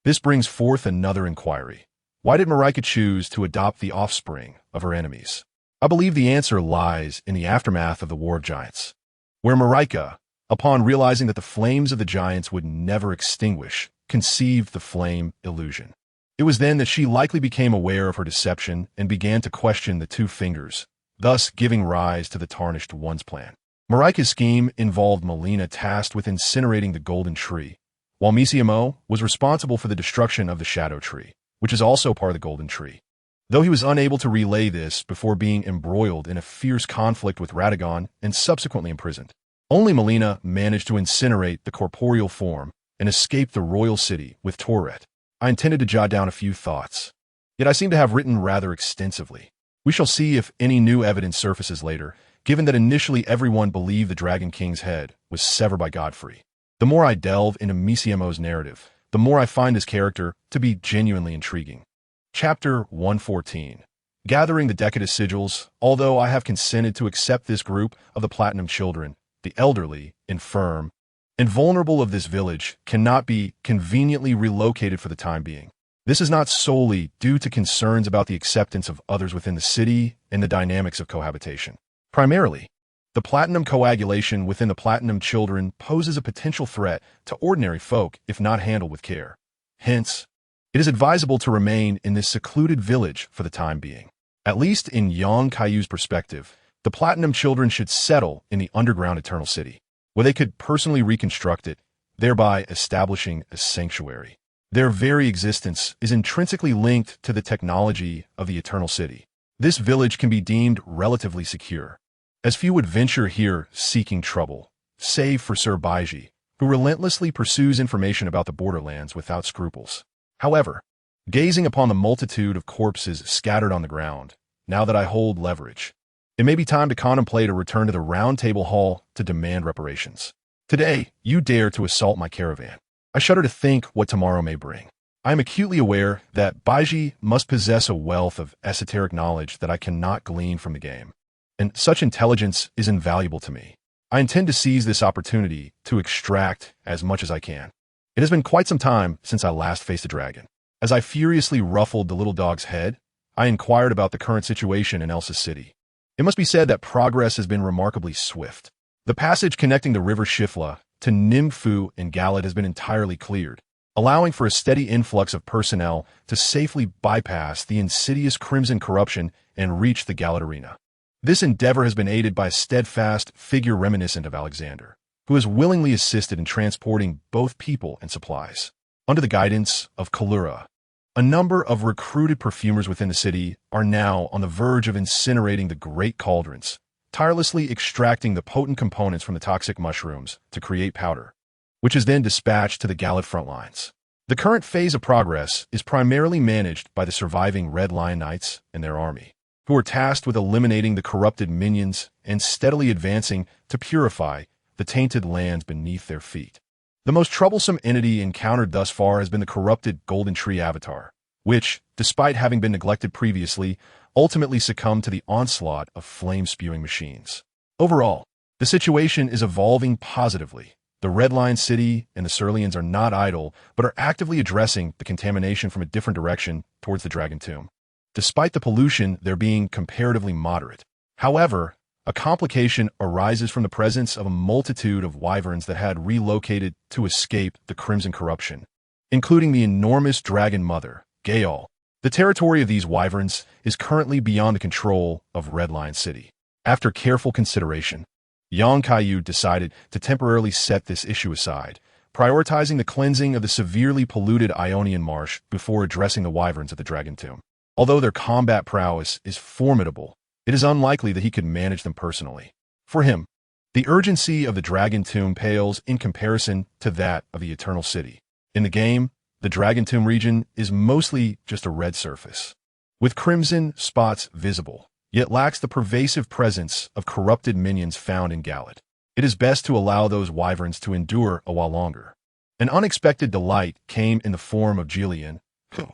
This brings forth another inquiry. Why did Marika choose to adopt the offspring of her enemies? I believe the answer lies in the aftermath of the War of Giants, where Marika, upon realizing that the flames of the giants would never extinguish, conceived the flame illusion. It was then that she likely became aware of her deception and began to question the two fingers, thus giving rise to the Tarnished One's plan. Marika's scheme involved Melina tasked with incinerating the Golden Tree, while MCMO was responsible for the destruction of the Shadow Tree, which is also part of the Golden Tree. Though he was unable to relay this before being embroiled in a fierce conflict with Radagon and subsequently imprisoned, only Melina managed to incinerate the corporeal form and escape the royal city with Tourette. I intended to jot down a few thoughts, yet I seem to have written rather extensively. We shall see if any new evidence surfaces later, given that initially everyone believed the Dragon King's head was severed by Godfrey. The more I delve into MCMO's narrative, the more I find his character to be genuinely intriguing. Chapter 114. Gathering the Decadus Sigils. Although I have consented to accept this group of the Platinum Children, the elderly, infirm, and vulnerable of this village cannot be conveniently relocated for the time being. This is not solely due to concerns about the acceptance of others within the city and the dynamics of cohabitation. Primarily, the platinum coagulation within the Platinum Children poses a potential threat to ordinary folk if not handled with care. Hence, it is advisable to remain in this secluded village for the time being. At least in young Kaiyu's perspective, the Platinum Children should settle in the underground Eternal City, where they could personally reconstruct it, thereby establishing a sanctuary. Their very existence is intrinsically linked to the technology of the Eternal City. This village can be deemed relatively secure, as few would venture here seeking trouble, save for Sir Baiji, who relentlessly pursues information about the borderlands without scruples. However, gazing upon the multitude of corpses scattered on the ground, now that I hold leverage, it may be time to contemplate a return to the Round Table Hall to demand reparations. Today, you dare to assault my caravan. I shudder to think what tomorrow may bring. I am acutely aware that Baiji must possess a wealth of esoteric knowledge that I cannot glean from the game, and such intelligence is invaluable to me. I intend to seize this opportunity to extract as much as I can. It has been quite some time since I last faced a dragon. As I furiously ruffled the little dog's head, I inquired about the current situation in Elsa's city. It must be said that progress has been remarkably swift. The passage connecting the river Shifla to Nimfu and Galad has been entirely cleared, allowing for a steady influx of personnel to safely bypass the insidious crimson corruption and reach the Galad arena. This endeavor has been aided by a steadfast figure reminiscent of Alexander, who has willingly assisted in transporting both people and supplies. Under the guidance of Kalura, a number of recruited perfumers within the city are now on the verge of incinerating the great cauldrons, tirelessly extracting the potent components from the toxic mushrooms to create powder, which is then dispatched to the Galad front lines. The current phase of progress is primarily managed by the surviving Red Lion Knights and their army, who are tasked with eliminating the corrupted minions and steadily advancing to purify the tainted lands beneath their feet. The most troublesome entity encountered thus far has been the corrupted Golden Tree Avatar, which, despite having been neglected previously, ultimately succumbed to the onslaught of flame-spewing machines. Overall, the situation is evolving positively. The Red Lion City and the Ceruleans are not idle, but are actively addressing the contamination from a different direction towards the Dragon Tomb. Despite the pollution, they're being comparatively moderate. However, a complication arises from the presence of a multitude of wyverns that had relocated to escape the crimson corruption, including the enormous dragon mother, Gaol. The territory of these wyverns is currently beyond the control of Red Lion City. After careful consideration, young Kaiyu decided to temporarily set this issue aside, prioritizing the cleansing of the severely polluted Ionian Marsh before addressing the wyverns at the Dragon Tomb. Although their combat prowess is formidable, it is unlikely that he could manage them personally. For him, the urgency of the Dragon Tomb pales in comparison to that of the Eternal City. In the game, the Dragon Tomb region is mostly just a red surface, with crimson spots visible, yet lacks the pervasive presence of corrupted minions found in Galad. It is best to allow those wyverns to endure a while longer. An unexpected delight came in the form of Jillian, who,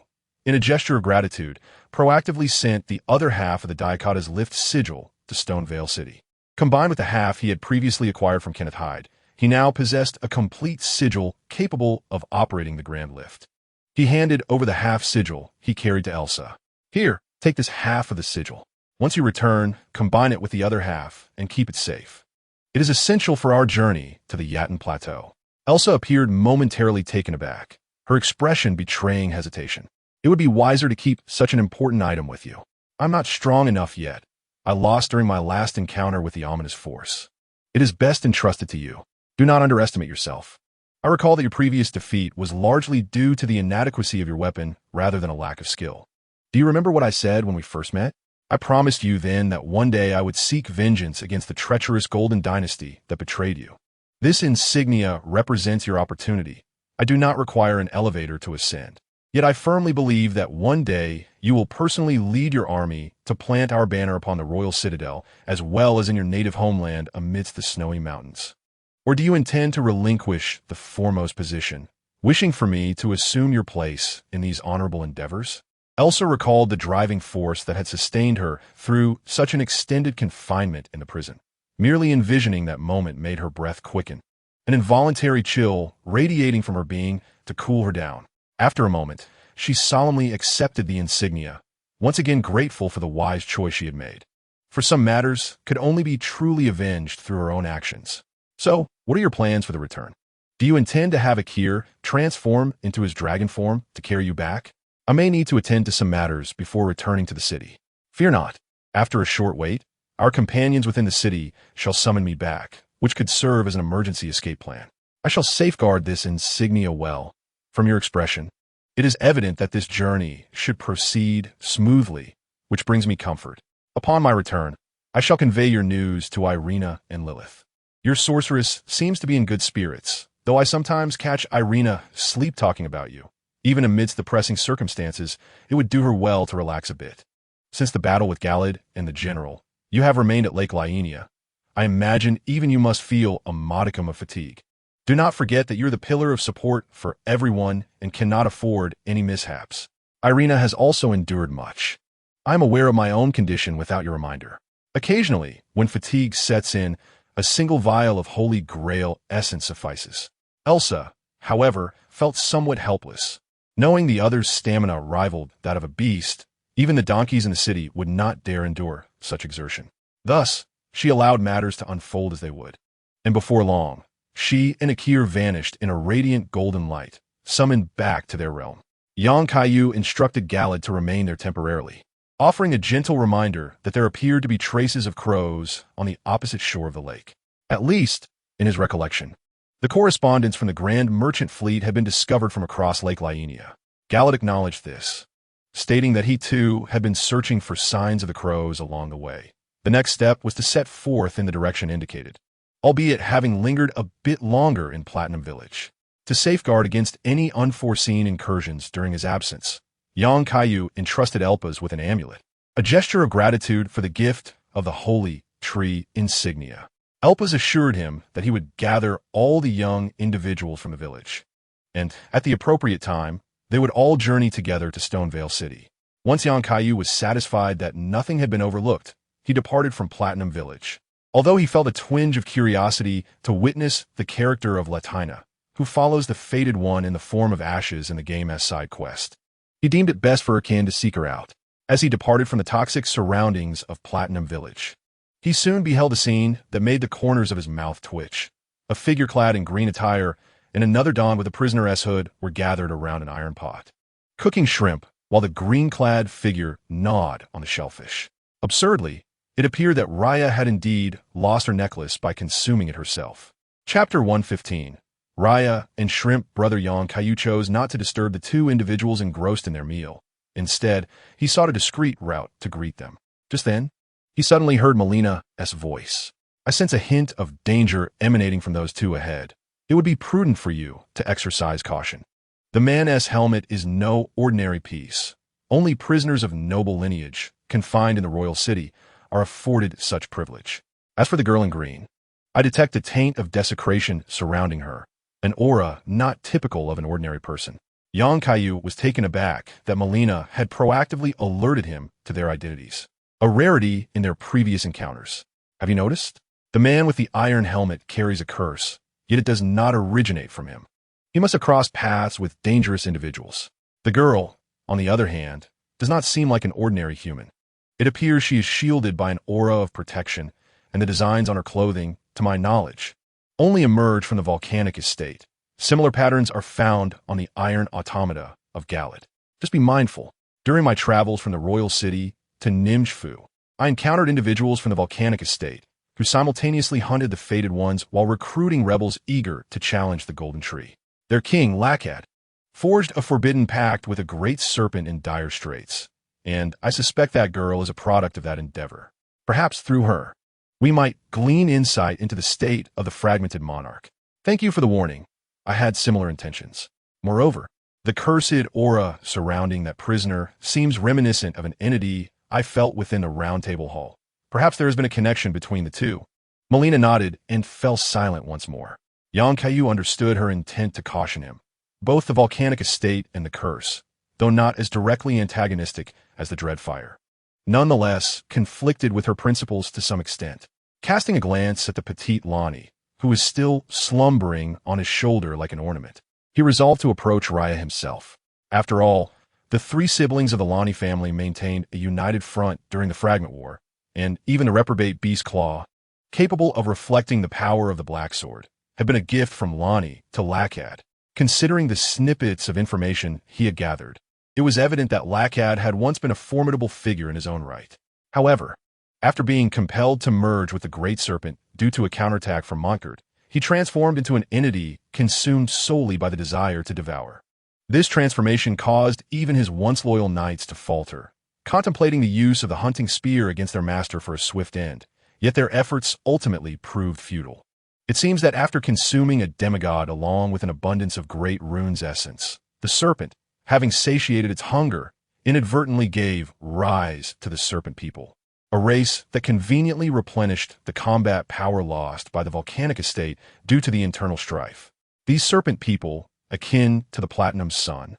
in a gesture of gratitude, proactively sent the other half of the Daikata's lift sigil to Stonevale City. Combined with the half he had previously acquired from Kenneth Hyde, he now possessed a complete sigil capable of operating the Grand Lift. He handed over the half sigil he carried to Elsa. Here, take this half of the sigil. Once you return, combine it with the other half and keep it safe. It is essential for our journey to the Yatin Plateau. Elsa appeared momentarily taken aback, her expression betraying hesitation. It would be wiser to keep such an important item with you. I'm not strong enough yet. I lost during my last encounter with the ominous force. It is best entrusted to you. Do not underestimate yourself. I recall that your previous defeat was largely due to the inadequacy of your weapon rather than a lack of skill. Do you remember what I said when we first met? I promised you then that one day I would seek vengeance against the treacherous Golden Dynasty that betrayed you. This insignia represents your opportunity. I do not require an elevator to ascend. Yet I firmly believe that one day you will personally lead your army to plant our banner upon the royal citadel, as well as in your native homeland amidst the snowy mountains. Or do you intend to relinquish the foremost position, wishing for me to assume your place in these honorable endeavors? Elsa recalled the driving force that had sustained her through such an extended confinement in the prison. Merely envisioning that moment made her breath quicken, an involuntary chill radiating from her being to cool her down. After a moment, she solemnly accepted the insignia, once again grateful for the wise choice she had made. For some matters could only be truly avenged through her own actions. So, what are your plans for the return? Do you intend to have Akir transform into his dragon form to carry you back? I may need to attend to some matters before returning to the city. Fear not. After a short wait, our companions within the city shall summon me back, which could serve as an emergency escape plan. I shall safeguard this insignia well. From your expression, it is evident that this journey should proceed smoothly, which brings me comfort. Upon my return, I shall convey your news to Irina and Lilith. Your sorceress seems to be in good spirits, though I sometimes catch Irina sleep-talking about you. Even amidst the pressing circumstances, it would do her well to relax a bit. Since the battle with Galad and the general, you have remained at Lake Laenia. I imagine even you must feel a modicum of fatigue. Do not forget that you're the pillar of support for everyone and cannot afford any mishaps. Irina has also endured much. I am aware of my own condition without your reminder. Occasionally, when fatigue sets in, a single vial of Holy Grail essence suffices. Elsa, however, felt somewhat helpless. Knowing the other's stamina rivaled that of a beast, even the donkeys in the city would not dare endure such exertion. Thus, she allowed matters to unfold as they would. And before long, she and Akir vanished in a radiant golden light, summoned back to their realm. Young Kaiyu instructed Galad to remain there temporarily, offering a gentle reminder that there appeared to be traces of crows on the opposite shore of the lake. At least, in his recollection. The correspondence from the Grand Merchant Fleet had been discovered from across Lake Lyenia. Galad acknowledged this, stating that he too had been searching for signs of the crows along the way. The next step was to set forth in the direction indicated, albeit having lingered a bit longer in Platinum Village. To safeguard against any unforeseen incursions during his absence, Yang Kaiyu entrusted Elpas with an amulet, a gesture of gratitude for the gift of the holy tree insignia. Elpas assured him that he would gather all the young individuals from the village, and, at the appropriate time, they would all journey together to Stonevale City. Once Yang Kaiyu was satisfied that nothing had been overlooked, he departed from Platinum Village. Although he felt a twinge of curiosity to witness the character of Latina, who follows the Fated One in the form of ashes in the game as side quest, he deemed it best for Akin to seek her out. As he departed from the toxic surroundings of Platinum Village, he soon beheld a scene that made the corners of his mouth twitch. A figure clad in green attire and another donned with a prisoneress hood were gathered around an iron pot, cooking shrimp, while the green-clad figure gnawed on the shellfish. Absurdly, it appeared that Raya had indeed lost her necklace by consuming it herself. Chapter 115. Raya and Shrimp Brother Yang Kaiyu chose not to disturb the two individuals engrossed in their meal. Instead, he sought a discreet route to greet them. Just then, he suddenly heard Melina's voice. I sense a hint of danger emanating from those two ahead. It would be prudent for you to exercise caution. The man's helmet is no ordinary piece. Only prisoners of noble lineage, confined in the royal city, are afforded such privilege. As for the girl in green, I detect a taint of desecration surrounding her, an aura not typical of an ordinary person. Yang Kaiyu was taken aback that Melina had proactively alerted him to their identities, a rarity in their previous encounters. Have you noticed? The man with the iron helmet carries a curse, yet it does not originate from him. He must have crossed paths with dangerous individuals. The girl, on the other hand, does not seem like an ordinary human. It appears she is shielded by an aura of protection, and the designs on her clothing, to my knowledge, only emerge from the volcanic estate. Similar patterns are found on the iron automata of Galad. Just be mindful. During my travels from the royal city to Nimshfu, I encountered individuals from the volcanic estate who simultaneously hunted the Fated Ones while recruiting rebels eager to challenge the Golden Tree. Their king, Lakad, forged a forbidden pact with a great serpent in dire straits, and I suspect that girl is a product of that endeavor. Perhaps through her, we might glean insight into the state of the fragmented monarch. Thank you for the warning. I had similar intentions. Moreover, the cursed aura surrounding that prisoner seems reminiscent of an entity I felt within the Round Table Hall. Perhaps there has been a connection between the two. Melina nodded and fell silent once more. Yang Kaiyu understood her intent to caution him. Both the volcanic estate and the curse, though not as directly antagonistic as the Dreadfire, nonetheless conflicted with her principles to some extent. Casting a glance at the petite Lonnie, who was still slumbering on his shoulder like an ornament, he resolved to approach Raya himself. After all, the three siblings of the Lonnie family maintained a united front during the Fragment War, and even the reprobate Beast Claw, capable of reflecting the power of the Black Sword, had been a gift from Lonnie to Lakad. Considering the snippets of information he had gathered, it was evident that Lakad had once been a formidable figure in his own right. However, after being compelled to merge with the Great Serpent due to a counterattack from Montgard, he transformed into an entity consumed solely by the desire to devour. This transformation caused even his once loyal knights to falter, contemplating the use of the hunting spear against their master for a swift end, yet their efforts ultimately proved futile. It seems that after consuming a demigod along with an abundance of great rune's essence, the serpent, having satiated its hunger, inadvertently gave rise to the serpent people, a race that conveniently replenished the combat power lost by the volcanic estate due to the internal strife. These serpent people, akin to the Platinum Sun,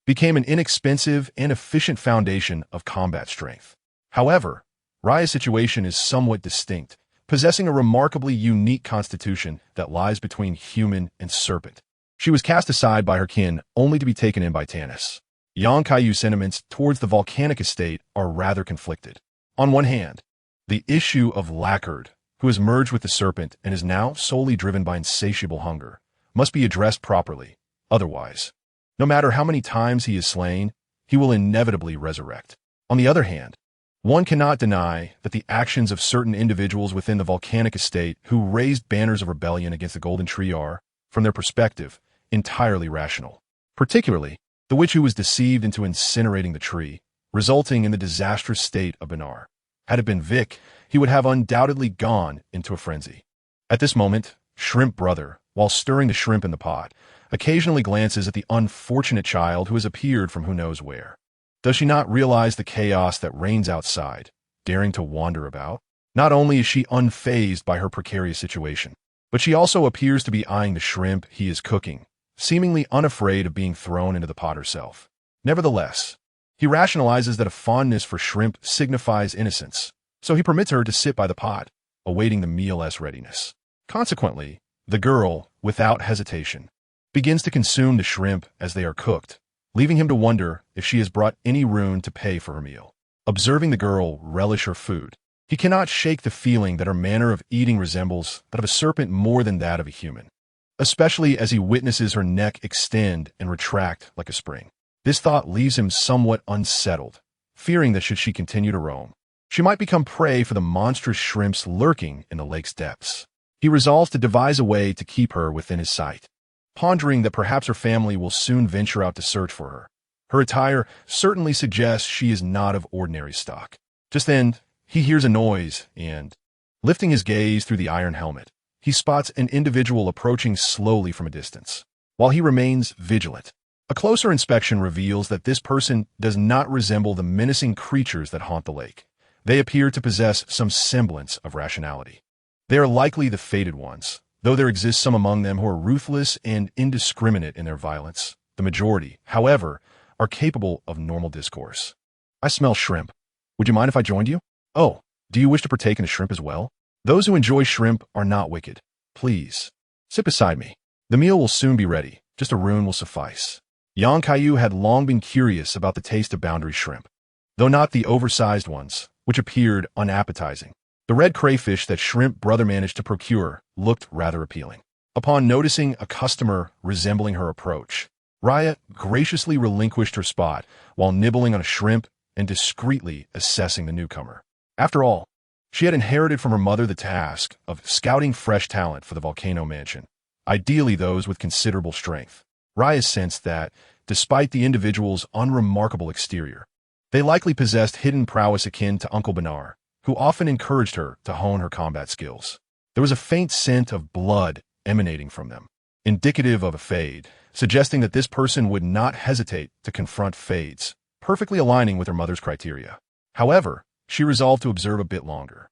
became an inexpensive and efficient foundation of combat strength. However, Raya's situation is somewhat distinct, possessing a remarkably unique constitution that lies between human and serpent. She was cast aside by her kin only to be taken in by Tanis. Kaiyu's sentiments towards the volcanic estate are rather conflicted. On one hand, the issue of Lacquered, who has merged with the serpent and is now solely driven by insatiable hunger, must be addressed properly. Otherwise, no matter how many times he is slain, he will inevitably resurrect. On the other hand, one cannot deny that the actions of certain individuals within the volcanic estate who raised banners of rebellion against the Golden Tree are, from their perspective, entirely rational. Particularly, the witch who was deceived into incinerating the tree, resulting in the disastrous state of Benar. Had it been Vic, he would have undoubtedly gone into a frenzy. At this moment, Shrimp Brother, while stirring the shrimp in the pot, occasionally glances at the unfortunate child who has appeared from who knows where. Does she not realize the chaos that reigns outside, daring to wander about? Not only is she unfazed by her precarious situation, but she also appears to be eyeing the shrimp he is cooking, seemingly unafraid of being thrown into the pot herself. Nevertheless, he rationalizes that a fondness for shrimp signifies innocence, so he permits her to sit by the pot, awaiting the meal's readiness. Consequently, the girl, without hesitation, begins to consume the shrimp as they are cooked, leaving him to wonder if she has brought any rune to pay for her meal. Observing the girl relish her food, he cannot shake the feeling that her manner of eating resembles that of a serpent more than that of a human, especially as he witnesses her neck extend and retract like a spring. This thought leaves him somewhat unsettled, fearing that should she continue to roam, she might become prey for the monstrous shrimps lurking in the lake's depths. He resolves to devise a way to keep her within his sight, pondering that perhaps her family will soon venture out to search for her. Her attire certainly suggests she is not of ordinary stock. Just then, he hears a noise and, lifting his gaze through the iron helmet, he spots an individual approaching slowly from a distance. While he remains vigilant, a closer inspection reveals that this person does not resemble the menacing creatures that haunt the lake. They appear to possess some semblance of rationality. They are likely the fated ones, though there exists some among them who are ruthless and indiscriminate in their violence. The majority, however, are capable of normal discourse. I smell shrimp. Would you mind if I joined you? Oh, do you wish to partake in the shrimp as well? Those who enjoy shrimp are not wicked. Please, sit beside me. The meal will soon be ready. Just a rune will suffice. Kaiyu had long been curious about the taste of boundary shrimp, though not the oversized ones, which appeared unappetizing. The red crayfish that Shrimp Brother managed to procure looked rather appealing. Upon noticing a customer resembling her approach, Raya graciously relinquished her spot while nibbling on a shrimp and discreetly assessing the newcomer. After all, she had inherited from her mother the task of scouting fresh talent for the volcano mansion, ideally those with considerable strength. Raya sensed that, despite the individual's unremarkable exterior, they likely possessed hidden prowess akin to Uncle Benar, who often encouraged her to hone her combat skills. There was a faint scent of blood emanating from them, indicative of a fade, suggesting that this person would not hesitate to confront fades, perfectly aligning with her mother's criteria. However, she resolved to observe a bit longer.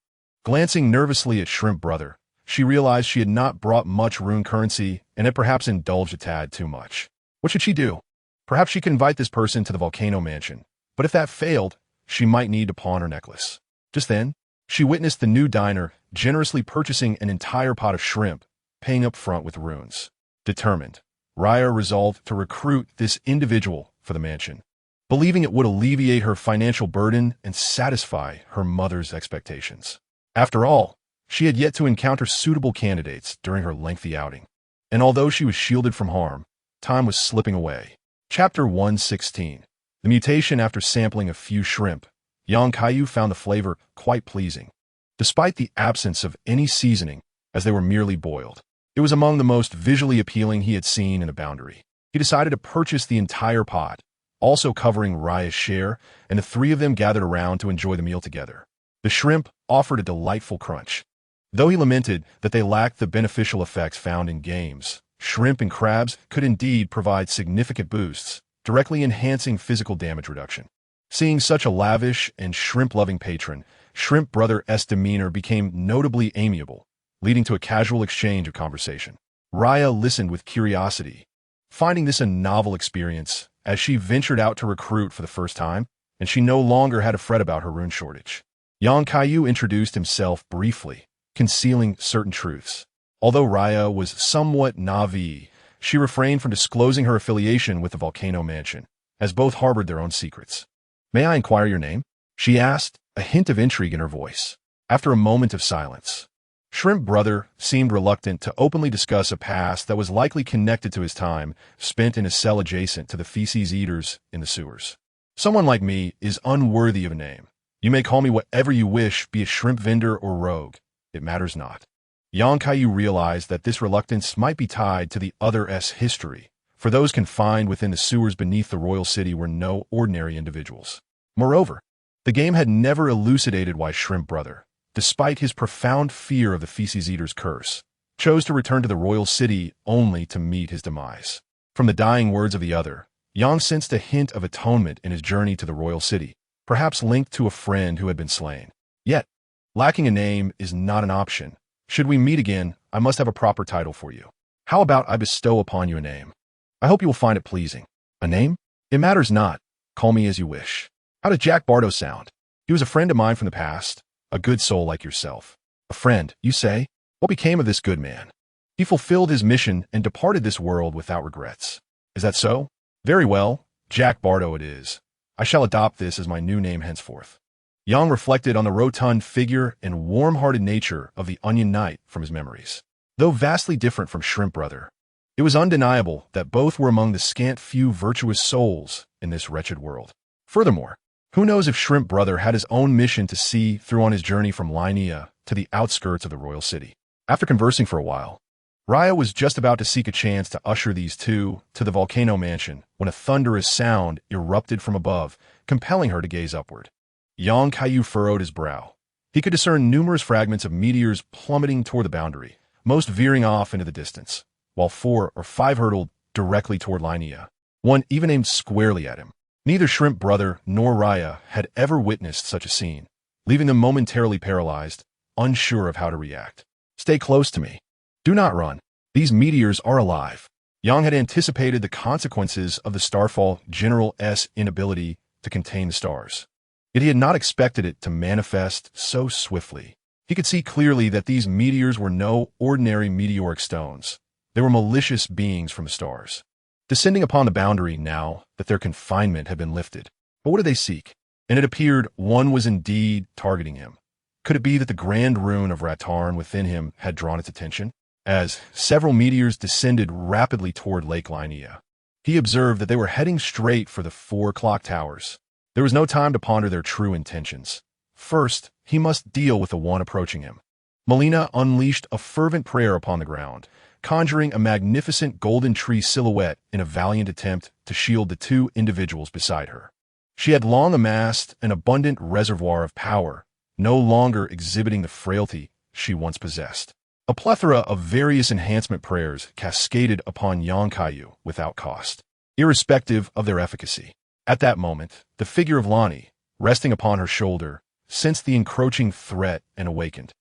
Glancing nervously at Shrimp Brother, she realized she had not brought much rune currency and had perhaps indulged a tad too much. What should she do? Perhaps she could invite this person to the volcano mansion, but if that failed, she might need to pawn her necklace. Just then, she witnessed the new diner generously purchasing an entire pot of shrimp, paying up front with runes. Determined, Raya resolved to recruit this individual for the mansion, believing it would alleviate her financial burden and satisfy her mother's expectations. After all, she had yet to encounter suitable candidates during her lengthy outing, and although she was shielded from harm, time was slipping away. Chapter 116. The mutation after sampling a few shrimp. Kaiyu found the flavor quite pleasing, despite the absence of any seasoning, as they were merely boiled. It was among the most visually appealing he had seen in a boundary. He decided to purchase the entire pot, also covering Raya's share, and the three of them gathered around to enjoy the meal together. The shrimp offered a delightful crunch. Though he lamented that they lacked the beneficial effects found in games, shrimp and crabs could indeed provide significant boosts, directly enhancing physical damage reduction. Seeing such a lavish and shrimp-loving patron, Shrimp Brother's demeanor became notably amiable, leading to a casual exchange of conversation. Raya listened with curiosity, finding this a novel experience as she ventured out to recruit for the first time, and she no longer had to fret about her rune shortage. Kaiyu introduced himself briefly, concealing certain truths. Although Raya was somewhat naive, she refrained from disclosing her affiliation with the volcano mansion, as both harbored their own secrets. "May I inquire your name?" she asked, a hint of intrigue in her voice. After a moment of silence, Shrimp Brother seemed reluctant to openly discuss a past that was likely connected to his time spent in a cell adjacent to the feces eaters in the sewers. "Someone like me is unworthy of a name. You may call me whatever you wish, be a shrimp vendor or rogue. It matters not." Kaiyu realized that this reluctance might be tied to the other's history, for those confined within the sewers beneath the royal city were no ordinary individuals. Moreover, the game had never elucidated why Shrimp Brother, despite his profound fear of the feces eater's curse, chose to return to the royal city only to meet his demise. From the dying words of the other, Yang sensed a hint of atonement in his journey to the royal city, perhaps linked to a friend who had been slain. Yet, lacking a name is not an option. Should we meet again, I must have a proper title for you. How about I bestow upon you a name? I hope you will find it pleasing. A name? It matters not. Call me as you wish. How does Jack Bardo sound? He was a friend of mine from the past, a good soul like yourself. A friend, you say? What became of this good man? He fulfilled his mission and departed this world without regrets. Is that so? Very well, Jack Bardo it is. I shall adopt this as my new name henceforth. Yang reflected on the rotund figure and warm-hearted nature of the Onion Knight from his memories. Though vastly different from Shrimp Brother, it was undeniable that both were among the scant few virtuous souls in this wretched world. Furthermore, who knows if Shrimp Brother had his own mission to see through on his journey from Linnea to the outskirts of the royal city. After conversing for a while, Raya was just about to seek a chance to usher these two to the volcano mansion when a thunderous sound erupted from above, compelling her to gaze upward. Kaiyu furrowed his brow. He could discern numerous fragments of meteors plummeting toward the boundary, most veering off into the distance, while 4 or 5 hurtled directly toward Linnea. One even aimed squarely at him. Neither Shrimp Brother nor Raya had ever witnessed such a scene, leaving them momentarily paralyzed, unsure of how to react. "Stay close to me. Do not run. These meteors are alive." Yang had anticipated the consequences of the Starfall General's inability to contain the stars. Yet he had not expected it to manifest so swiftly. He could see clearly that these meteors were no ordinary meteoric stones. They were malicious beings from the stars, descending upon the boundary now that their confinement had been lifted. But what did they seek? And it appeared one was indeed targeting him. Could it be that the grand rune of Ratarn within him had drawn its attention? As several meteors descended rapidly toward Lake Linnea, he observed that they were heading straight for the 4 clock towers. There was no time to ponder their true intentions. First, he must deal with the one approaching him. Melina unleashed a fervent prayer upon the ground, conjuring a magnificent golden tree silhouette in a valiant attempt to shield the 2 individuals beside her. She had long amassed an abundant reservoir of power, no longer exhibiting the frailty she once possessed. A plethora of various enhancement prayers cascaded upon Kaiyu without cost, irrespective of their efficacy. At that moment, the figure of Lani, resting upon her shoulder, sensed the encroaching threat and awakened.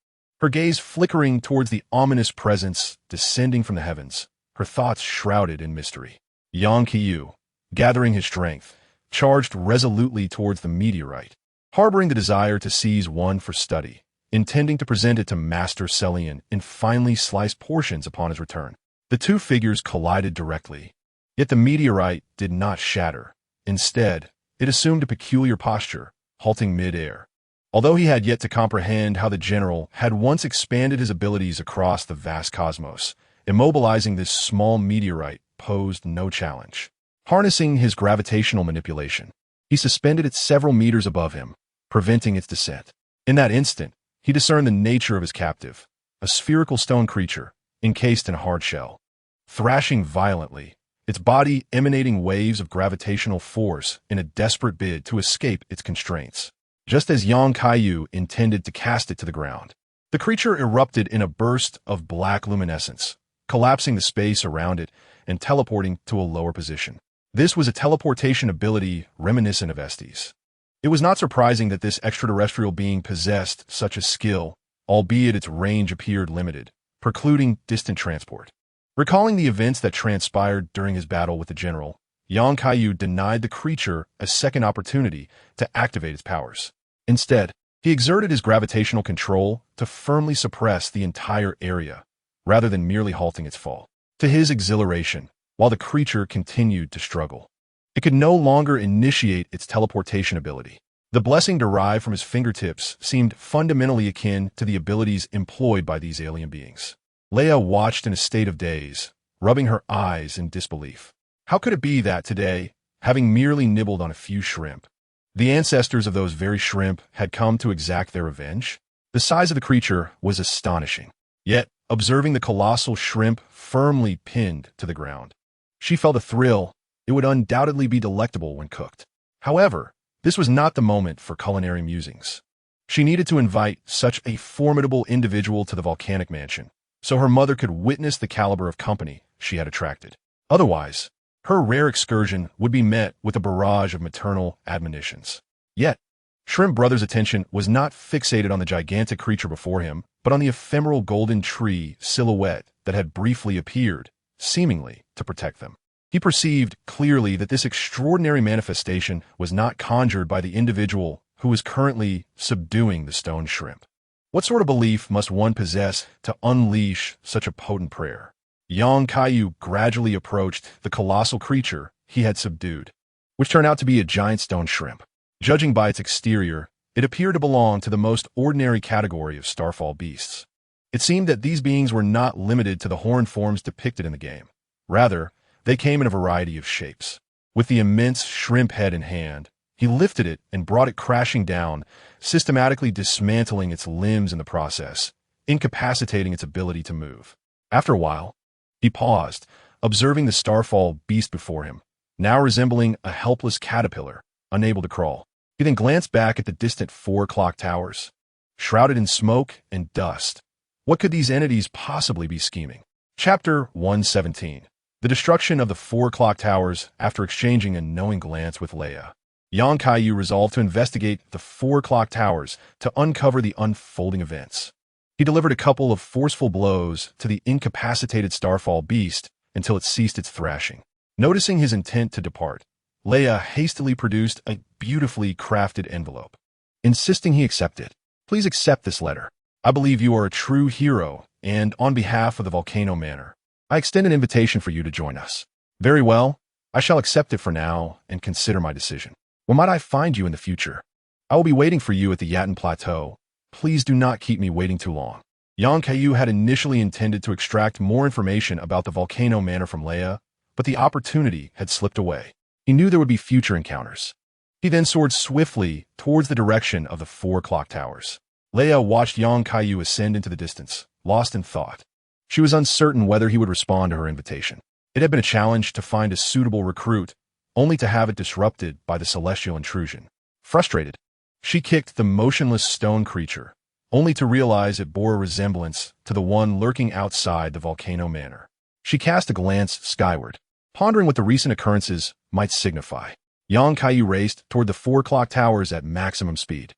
Her gaze flickering towards the ominous presence descending from the heavens, her thoughts shrouded in mystery. Kaiyu, gathering his strength, charged resolutely towards the meteorite, harboring the desire to seize one for study, intending to present it to Master Celian in finely sliced portions upon his return. The 2 figures collided directly, yet the meteorite did not shatter. Instead, it assumed a peculiar posture, halting mid-air. Although he had yet to comprehend how the general had once expanded his abilities across the vast cosmos, immobilizing this small meteorite posed no challenge. Harnessing his gravitational manipulation, he suspended it several meters above him, preventing its descent. In that instant, he discerned the nature of his captive, a spherical stone creature, encased in a hard shell. Thrashing violently, its body emanating waves of gravitational force in a desperate bid to escape its constraints. Just as Kaiyu intended to cast it to the ground, the creature erupted in a burst of black luminescence, collapsing the space around it and teleporting to a lower position. This was a teleportation ability reminiscent of Estes. It was not surprising that this extraterrestrial being possessed such a skill, albeit its range appeared limited, precluding distant transport. Recalling the events that transpired during his battle with the general, Kaiyu denied the creature a second opportunity to activate its powers. Instead, he exerted his gravitational control to firmly suppress the entire area, rather than merely halting its fall. to his exhilaration, while the creature continued to struggle. It could no longer initiate its teleportation ability. The blessing derived from his fingertips seemed fundamentally akin to the abilities employed by these alien beings. Leia watched in a state of daze, rubbing her eyes in disbelief. How could it be that today, having merely nibbled on a few shrimp, the ancestors of those very shrimp had come to exact their revenge? The size of the creature was astonishing. Yet, observing the colossal shrimp firmly pinned to the ground, she felt a thrill. It would undoubtedly be delectable when cooked. However, this was not the moment for culinary musings. She needed to invite such a formidable individual to the volcanic mansion, so her mother could witness the caliber of company she had attracted. Otherwise, her rare excursion would be met with a barrage of maternal admonitions. Yet, Shrimp Brother's attention was not fixated on the gigantic creature before him, but on the ephemeral golden tree silhouette that had briefly appeared, seemingly to protect them. He perceived clearly that this extraordinary manifestation was not conjured by the individual who was currently subduing the stone shrimp. What sort of belief must one possess to unleash such a potent prayer? Young Kaiyu gradually approached the colossal creature he had subdued, which turned out to be a giant stone shrimp. Judging by its exterior, it appeared to belong to the most ordinary category of starfall beasts. It seemed that these beings were not limited to the horned forms depicted in the game. Rather, they came in a variety of shapes. With the immense shrimp head in hand, he lifted it and brought it crashing down, systematically dismantling its limbs in the process, incapacitating its ability to move. After a while, he paused, observing the starfall beast before him, now resembling a helpless caterpillar, unable to crawl. He then glanced back at the distant 4 clock towers, shrouded in smoke and dust. What could these entities possibly be scheming? Chapter 117. The destruction of the 4 clock towers. After exchanging a knowing glance with Leia, Yang Kaiyu resolved to investigate the 4 clock towers to uncover the unfolding events. He delivered a couple of forceful blows to the incapacitated starfall beast until it ceased its thrashing. Noticing his intent to depart, Leia hastily produced a beautifully crafted envelope, insisting he accept it. Please accept this letter. I believe you are a true hero, and on behalf of the Volcano Manor, I extend an invitation for you to join us. Very well, I shall accept it for now and consider my decision. Where might I find you in the future? I will be waiting for you at the Yatan Plateau. Please do not keep me waiting too long. Yang Kaiyu had initially intended to extract more information about the Volcano Manor from Leia, but the opportunity had slipped away. He knew there would be future encounters. He then soared swiftly towards the direction of the 4 clock towers. Leia watched Yang Kaiyu ascend into the distance, lost in thought. She was uncertain whether he would respond to her invitation. It had been a challenge to find a suitable recruit, only to have it disrupted by the celestial intrusion. Frustrated, she kicked the motionless stone creature, only to realize it bore a resemblance to the one lurking outside the Volcano Manor. She cast a glance skyward, pondering what the recent occurrences might signify. Yang Kaiyu raced toward the 4 clock towers at maximum speed,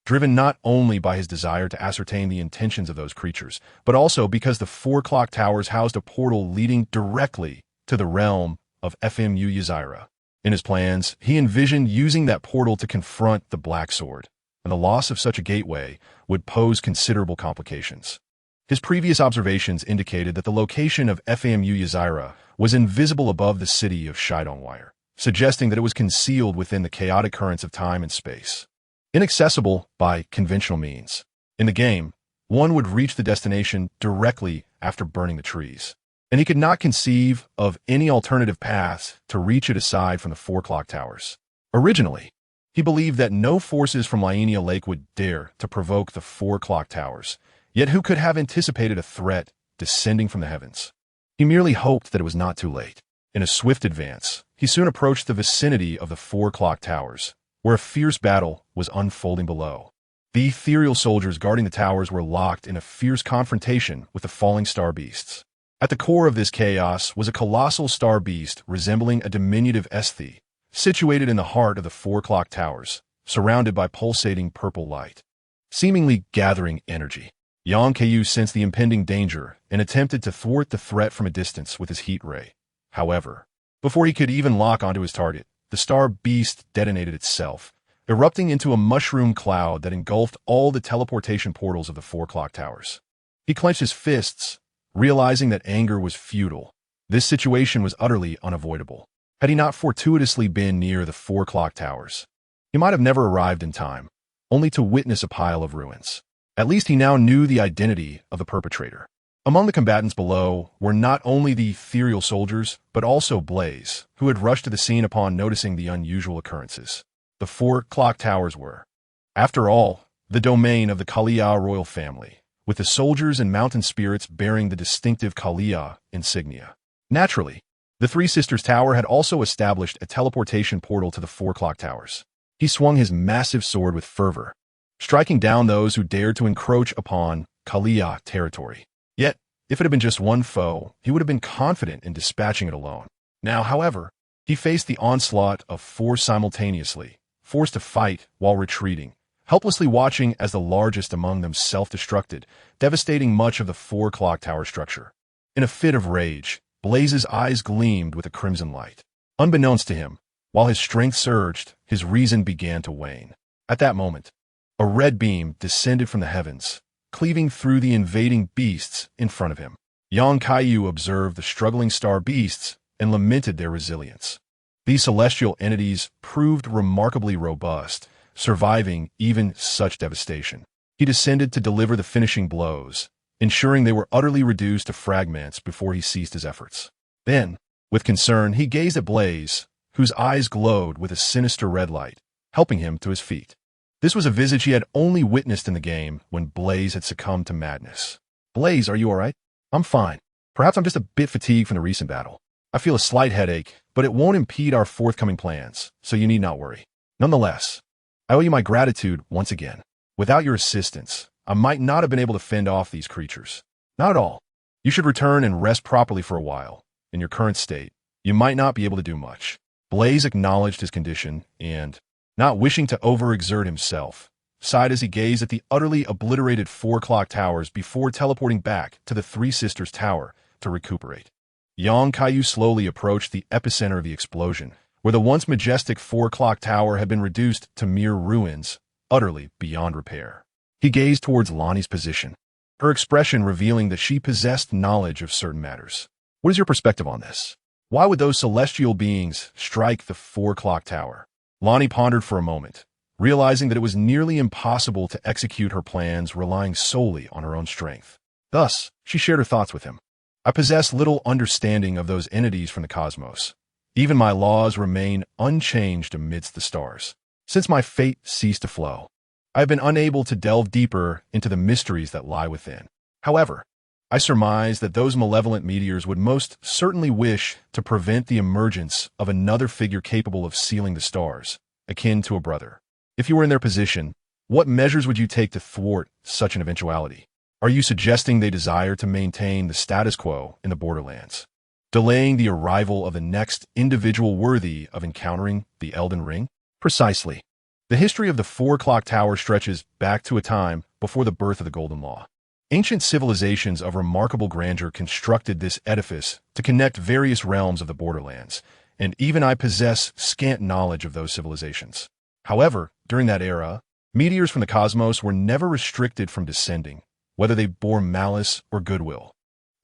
driven not only by his desire to ascertain the intentions of those creatures, but also because the 4 clock towers housed a portal leading directly to the realm of FMU Ysira. In his plans, he envisioned using that portal to confront the Black Sword, and the loss of such a gateway would pose considerable complications. His previous observations indicated that the location of FAMU Ysira was invisible above the city of Shidongwire, suggesting that it was concealed within the chaotic currents of time and space, inaccessible by conventional means. In the game, one would reach the destination directly after burning the trees, and he could not conceive of any alternative paths to reach it aside from the 4 clock towers. Originally, he believed that no forces from Lienia Lake would dare to provoke the 4 clock towers, yet who could have anticipated a threat descending from the heavens? He merely hoped that it was not too late. In a swift advance, he soon approached the vicinity of the 4 clock towers, where a fierce battle was unfolding below. The ethereal soldiers guarding the towers were locked in a fierce confrontation with the falling star beasts. At the core of this chaos was a colossal star beast resembling a diminutive esthete, situated in the heart of the 4 clock towers, surrounded by pulsating purple light, seemingly gathering energy. Yang Kaiyu sensed the impending danger and attempted to thwart the threat from a distance with his heat ray. However, before he could even lock onto his target, the star beast detonated itself, erupting into a mushroom cloud that engulfed all the teleportation portals of the 4 clock towers. He clenched his fists, realizing that anger was futile. This situation was utterly unavoidable. Had he not fortuitously been near the 4 clock towers, he might have never arrived in time, only to witness a pile of ruins. At least he now knew the identity of the perpetrator. Among the combatants below were not only the ethereal soldiers, but also Blaze, who had rushed to the scene upon noticing the unusual occurrences. The 4 clock towers were, after all, the domain of the Kaiyu royal family, with the soldiers and mountain spirits bearing the distinctive Kaiyu insignia. Naturally, the Three Sisters Tower had also established a teleportation portal to the 4 clock towers. He swung his massive sword with fervor, striking down those who dared to encroach upon Kaiyu territory. Yet, if it had been just one foe, he would have been confident in dispatching it alone. Now, however, he faced the onslaught of 4 simultaneously, forced to fight while retreating, helplessly watching as the largest among them self-destructed, devastating much of the 4 clock tower structure. In a fit of rage, Blaze's eyes gleamed with a crimson light. Unbeknownst to him, while his strength surged, his reason began to wane. At that moment, a red beam descended from the heavens, cleaving through the invading beasts in front of him. Young Kaiyu observed the struggling star beasts and lamented their resilience. These celestial entities proved remarkably robust, surviving even such devastation. He descended to deliver the finishing blows, ensuring they were utterly reduced to fragments before he ceased his efforts. Then, with concern, he gazed at Blaze, whose eyes glowed with a sinister red light, helping him to his feet. This was a visage he had only witnessed in the game when Blaze had succumbed to madness. "Blaze, are you all right?" "I'm fine. Perhaps I'm just a bit fatigued from the recent battle. I feel a slight headache, but it won't impede our forthcoming plans, so you need not worry. Nonetheless, I owe you my gratitude once again. Without your assistance, I might not have been able to fend off these creatures. Not at all. You should return and rest properly for a while. In your current state, you might not be able to do much." Blaze acknowledged his condition and, not wishing to overexert himself, sighed as he gazed at the utterly obliterated 4 clock towers before teleporting back to the Three Sisters Tower to recuperate. Yang Kaiyu slowly approached the epicenter of the explosion, where the once majestic 4 clock tower had been reduced to mere ruins, utterly beyond repair. He gazed towards Lonnie's position, her expression revealing that she possessed knowledge of certain matters. "What is your perspective on this? Why would those celestial beings strike the 4 clock tower?" Lonnie pondered for a moment, realizing that it was nearly impossible to execute her plans relying solely on her own strength. Thus, she shared her thoughts with him. "I possess little understanding of those entities from the cosmos. Even my laws remain unchanged amidst the stars. Since my fate ceased to flow, I have been unable to delve deeper into the mysteries that lie within. However, I surmise that those malevolent meteors would most certainly wish to prevent the emergence of another figure capable of sealing the stars, akin to a brother. If you were in their position, what measures would you take to thwart such an eventuality? Are you suggesting they desire to maintain the status quo in the borderlands, delaying the arrival of the next individual worthy of encountering the Elden Ring?" "Precisely. The history of the 4 clock tower stretches back to a time before the birth of the Golden Law. Ancient civilizations of remarkable grandeur constructed this edifice to connect various realms of the borderlands, and even I possess scant knowledge of those civilizations. However, during that era, meteors from the cosmos were never restricted from descending, whether they bore malice or goodwill.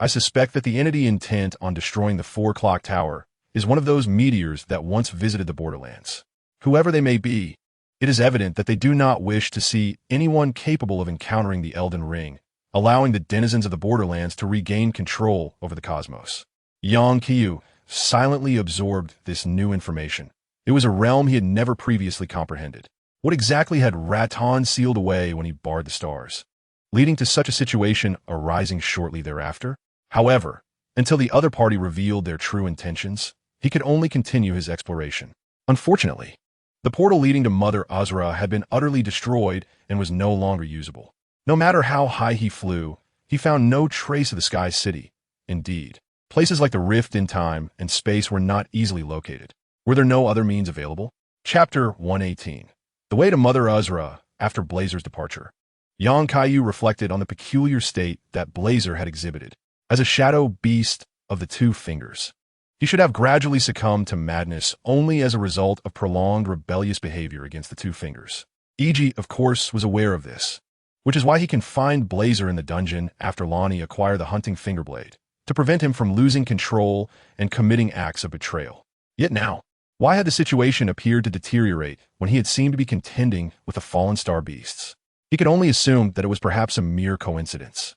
I suspect that the entity intent on destroying the 4 clock tower is one of those meteors that once visited the borderlands. Whoever they may be, it is evident that they do not wish to see anyone capable of encountering the Elden Ring, allowing the denizens of the borderlands to regain control over the cosmos." Yang Kaiyu silently absorbed this new information. It was a realm he had never previously comprehended. What exactly had Raton sealed away when he barred the stars, leading to such a situation arising shortly thereafter? However, until the other party revealed their true intentions, he could only continue his exploration. Unfortunately, the portal leading to Mother Azra had been utterly destroyed and was no longer usable. No matter how high he flew, he found no trace of the Sky City. Indeed, places like the rift in time and space were not easily located. Were there no other means available? Chapter 118. The way to Mother Azra after Blazer's departure. Yang Kaiyu reflected on the peculiar state that Blazer had exhibited. As a shadow beast of the Two Fingers, he should have gradually succumbed to madness only as a result of prolonged rebellious behavior against the Two Fingers. Iji, of course, was aware of this, which is why he confined Blazer in the dungeon after Lonnie acquired the hunting fingerblade, to prevent him from losing control and committing acts of betrayal. Yet now, why had the situation appeared to deteriorate when he had seemed to be contending with the fallen star beasts? He could only assume that it was perhaps a mere coincidence.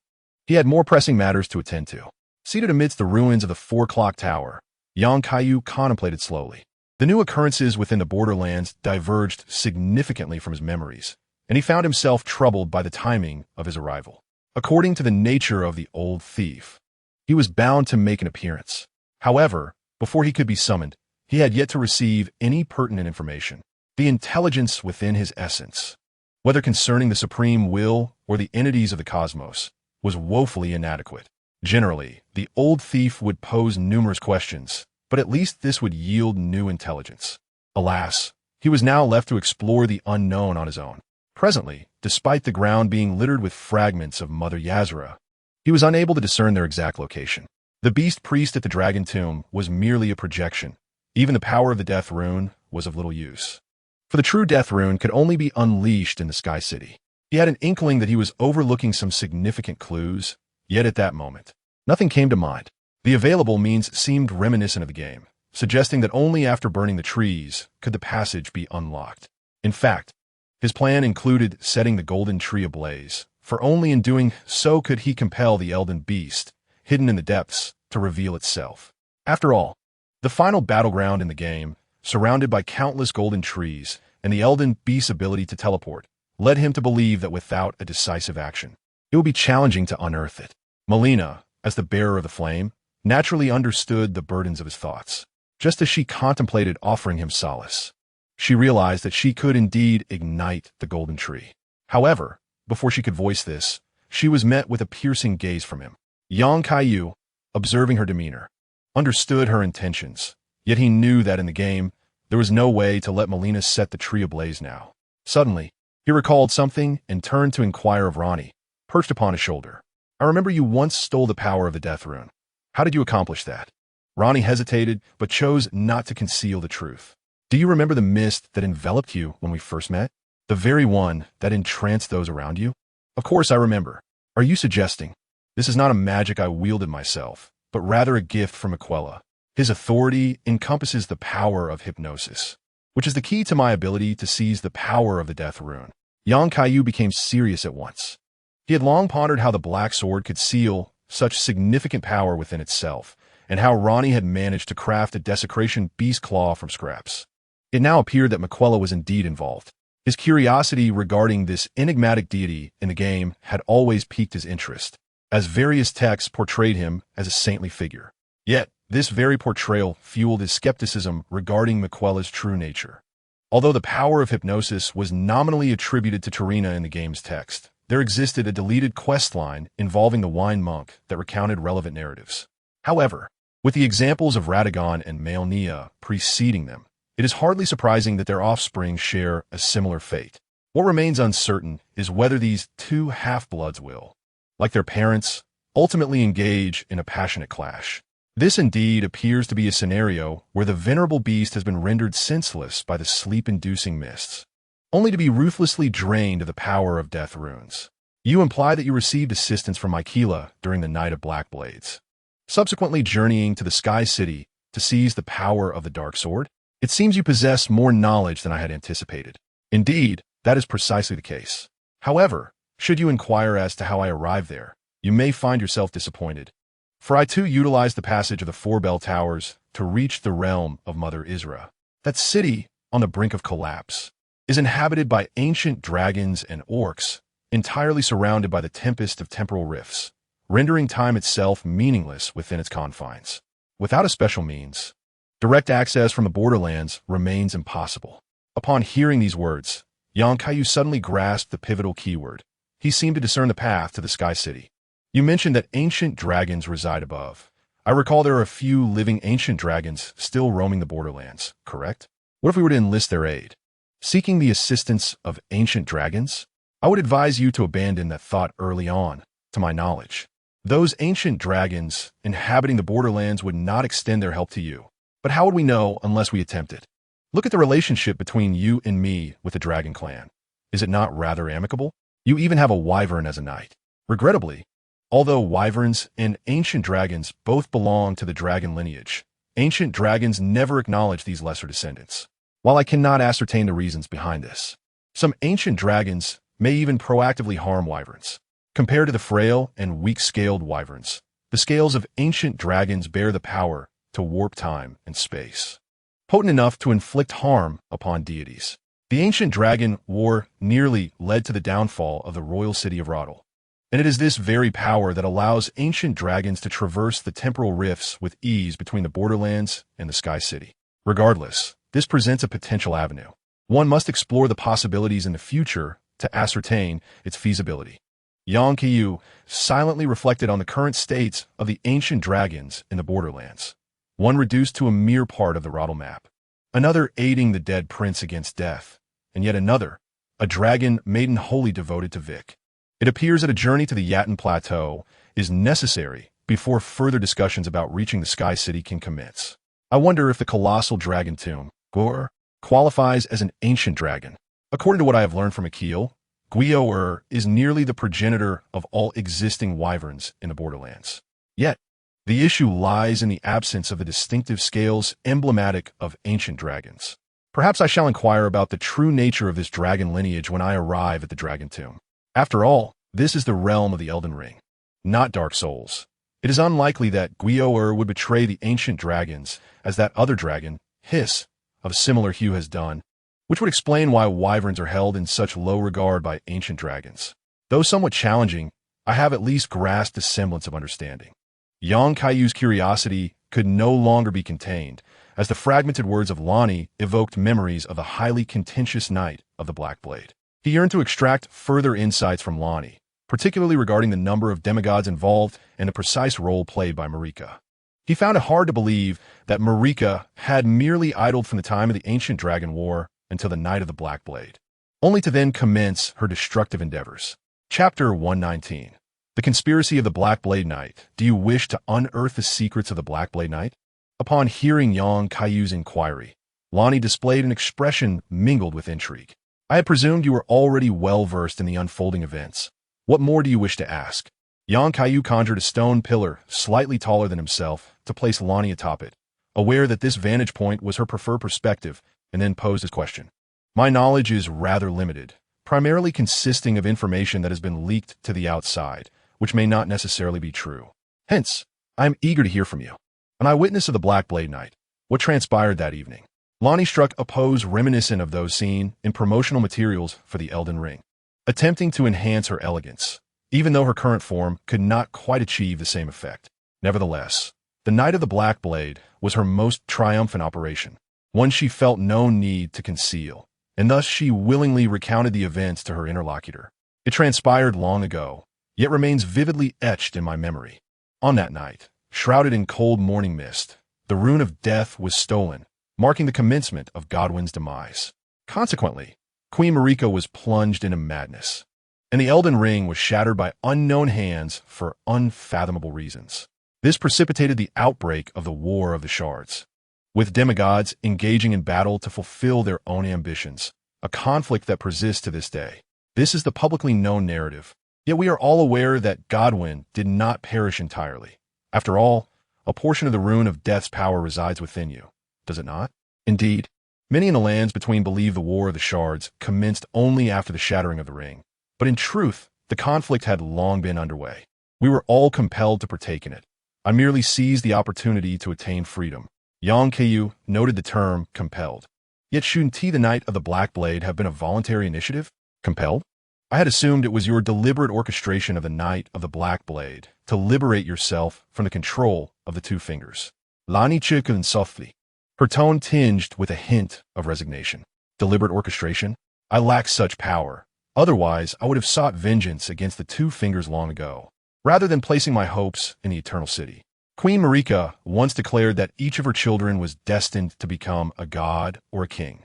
He had more pressing matters to attend to. Seated amidst the ruins of the 4-clock tower, Kaiyu contemplated slowly. The new occurrences within the borderlands diverged significantly from his memories, and he found himself troubled by the timing of his arrival. According to the nature of the old thief, he was bound to make an appearance. However, before he could be summoned, he had yet to receive any pertinent information. The intelligence within his essence, whether concerning the supreme will or the entities of the cosmos, was woefully inadequate. Generally, the old thief would pose numerous questions, but at least this would yield new intelligence. Alas, he was now left to explore the unknown on his own. Presently, despite the ground being littered with fragments of Mother Yazra, he was unable to discern their exact location. The beast priest at the dragon tomb was merely a projection. Even the power of the death rune was of little use. For the true death rune could only be unleashed in the Sky City. He had an inkling that he was overlooking some significant clues, yet at that moment, nothing came to mind. The available means seemed reminiscent of the game, suggesting that only after burning the trees could the passage be unlocked. In fact, his plan included setting the golden tree ablaze, for only in doing so could he compel the Elden beast, hidden in the depths, to reveal itself. After all, the final battleground in the game, surrounded by countless golden trees and the Elden beast's ability to teleport, led him to believe that without a decisive action, it would be challenging to unearth it. Melina, as the bearer of the flame, naturally understood the burdens of his thoughts. Just as she contemplated offering him solace, she realized that she could indeed ignite the golden tree. However, before she could voice this, she was met with a piercing gaze from him. Kaiyu, observing her demeanor, understood her intentions, yet he knew that in the game, there was no way to let Melina set the tree ablaze now. Suddenly, he recalled something and turned to inquire of Ranni, perched upon his shoulder. I remember you once stole the power of the death rune. How did you accomplish that? Ranni hesitated, but chose not to conceal the truth. Do you remember the mist that enveloped you when we first met? The very one that entranced those around you? Of course I remember. Are you suggesting this is not a magic I wielded myself, but rather a gift from Miquella? His authority encompasses the power of hypnosis, which is the key to my ability to seize the power of the death rune. Kaiyu became serious at once. He had long pondered how the Black Sword could seal such significant power within itself, and how Ranni had managed to craft a desecration beast claw from scraps. It now appeared that Miquella was indeed involved. His curiosity regarding this enigmatic deity in the game had always piqued his interest, as various texts portrayed him as a saintly figure. Yet, this very portrayal fueled his skepticism regarding Miquella's true nature. Although the power of hypnosis was nominally attributed to Tarina in the game's text, there existed a deleted questline involving the Wine Monk that recounted relevant narratives. However, with the examples of Radagon and Maelnia preceding them, it is hardly surprising that their offspring share a similar fate. What remains uncertain is whether these two half-bloods will, like their parents, ultimately engage in a passionate clash. This indeed appears to be a scenario where the venerable beast has been rendered senseless by the sleep-inducing mists, only to be ruthlessly drained of the power of death runes. You imply that you received assistance from Miquella during the Night of Black Blades, subsequently journeying to the Sky City to seize the power of the Dark Sword? It seems you possess more knowledge than I had anticipated. Indeed, that is precisely the case. However, should you inquire as to how I arrived there, you may find yourself disappointed. For I too utilized the passage of the 4 bell towers to reach the realm of Mother Isra. That city, on the brink of collapse, is inhabited by ancient dragons and orcs, entirely surrounded by the tempest of temporal rifts, rendering time itself meaningless within its confines. Without a special means, direct access from the borderlands remains impossible. Upon hearing these words, Kaiyu suddenly grasped the pivotal keyword. He seemed to discern the path to the Sky City. You mentioned that ancient dragons reside above. I recall there are a few living ancient dragons still roaming the borderlands, correct? What if we were to enlist their aid? Seeking the assistance of ancient dragons? I would advise you to abandon that thought early on, to my knowledge. Those ancient dragons inhabiting the borderlands would not extend their help to you. But how would we know unless we attempt it? Look at the relationship between you and me with the Dragon Clan. Is it not rather amicable? You even have a wyvern as a knight. Regrettably, Although wyverns and ancient dragons both belong to the dragon lineage, ancient dragons never acknowledge these lesser descendants. While I cannot ascertain the reasons behind this, some ancient dragons may even proactively harm wyverns. Compared to the frail and weak-scaled wyverns, the scales of ancient dragons bear the power to warp time and space, potent enough to inflict harm upon deities. The ancient dragon war nearly led to the downfall of the royal city of Rottle, and it is this very power that allows ancient dragons to traverse the temporal rifts with ease between the borderlands and the Sky City. Regardless, this presents a potential avenue. One must explore the possibilities in the future to ascertain its feasibility. Kaiyu silently reflected on the current states of the ancient dragons in the borderlands, one reduced to a mere part of the Rottle map, another aiding the dead prince against death, and yet another, a dragon maiden wholly devoted to Vic. It appears that a journey to the Yatin Plateau is necessary before further discussions about reaching the Sky City can commence. I wonder if the colossal dragon tomb, Gor, qualifies as an ancient dragon. According to what I have learned from Akil, Guio is nearly the progenitor of all existing wyverns in the borderlands. Yet, the issue lies in the absence of the distinctive scales emblematic of ancient dragons. Perhaps I shall inquire about the true nature of this dragon lineage when I arrive at the dragon tomb. After all, this is the realm of the Elden Ring, not Dark Souls. It is unlikely that Guio would betray the ancient dragons as that other dragon, Hiss, of similar hue has done, which would explain why wyverns are held in such low regard by ancient dragons. Though somewhat challenging, I have at least grasped a semblance of understanding. Kaiyu's curiosity could no longer be contained, as the fragmented words of Lonnie evoked memories of the highly contentious night of the Black Blade. He yearned to extract further insights from Lonnie, particularly regarding the number of demigods involved and the precise role played by Marika. He found it hard to believe that Marika had merely idled from the time of the ancient dragon war until the night of the Black Blade, only to then commence her destructive endeavors. Chapter 119. The Conspiracy of the Black Blade Knight. Do you wish to unearth the secrets of the Black Blade Knight? Upon hearing Kaiyu's inquiry, Lonnie displayed an expression mingled with intrigue. I had presumed you were already well-versed in the unfolding events. What more do you wish to ask? Kaiyu conjured a stone pillar slightly taller than himself to place Lonnie atop it, aware that this vantage point was her preferred perspective, and then posed his question. My knowledge is rather limited, primarily consisting of information that has been leaked to the outside, which may not necessarily be true. Hence, I am eager to hear from you. An eyewitness of the Black Blade Knight, what transpired that evening? Lonnie struck a pose reminiscent of those seen in promotional materials for the Elden Ring, attempting to enhance her elegance, even though her current form could not quite achieve the same effect. Nevertheless, the Night of the Black Blade was her most triumphant operation, one she felt no need to conceal, and thus she willingly recounted the events to her interlocutor. It transpired long ago, yet remains vividly etched in my memory. On that night, shrouded in cold morning mist, the rune of death was stolen, marking the commencement of Godwyn's demise. Consequently, Queen Marika was plunged into madness, and the Elden Ring was shattered by unknown hands for unfathomable reasons. This precipitated the outbreak of the War of the Shards, with demigods engaging in battle to fulfill their own ambitions, a conflict that persists to this day. This is the publicly known narrative, yet we are all aware that Godwyn did not perish entirely. After all, a portion of the rune of death's power resides within you, does it not? Indeed, many in the lands between believe the War of the Shards commenced only after the shattering of the ring, but in truth, the conflict had long been underway. We were all compelled to partake in it. I merely seized the opportunity to attain freedom. Kaiyu noted the term compelled. Yet shouldn't the Night of the Black Blade have been a voluntary initiative? Compelled? I had assumed it was your deliberate orchestration of the Night of the Black Blade to liberate yourself from the control of the Two Fingers. Lani chikun softly, her tone tinged with a hint of resignation. Deliberate orchestration? I lack such power. Otherwise, I would have sought vengeance against the Two Fingers long ago, rather than placing my hopes in the Eternal City. Queen Marika once declared that each of her children was destined to become a god or a king.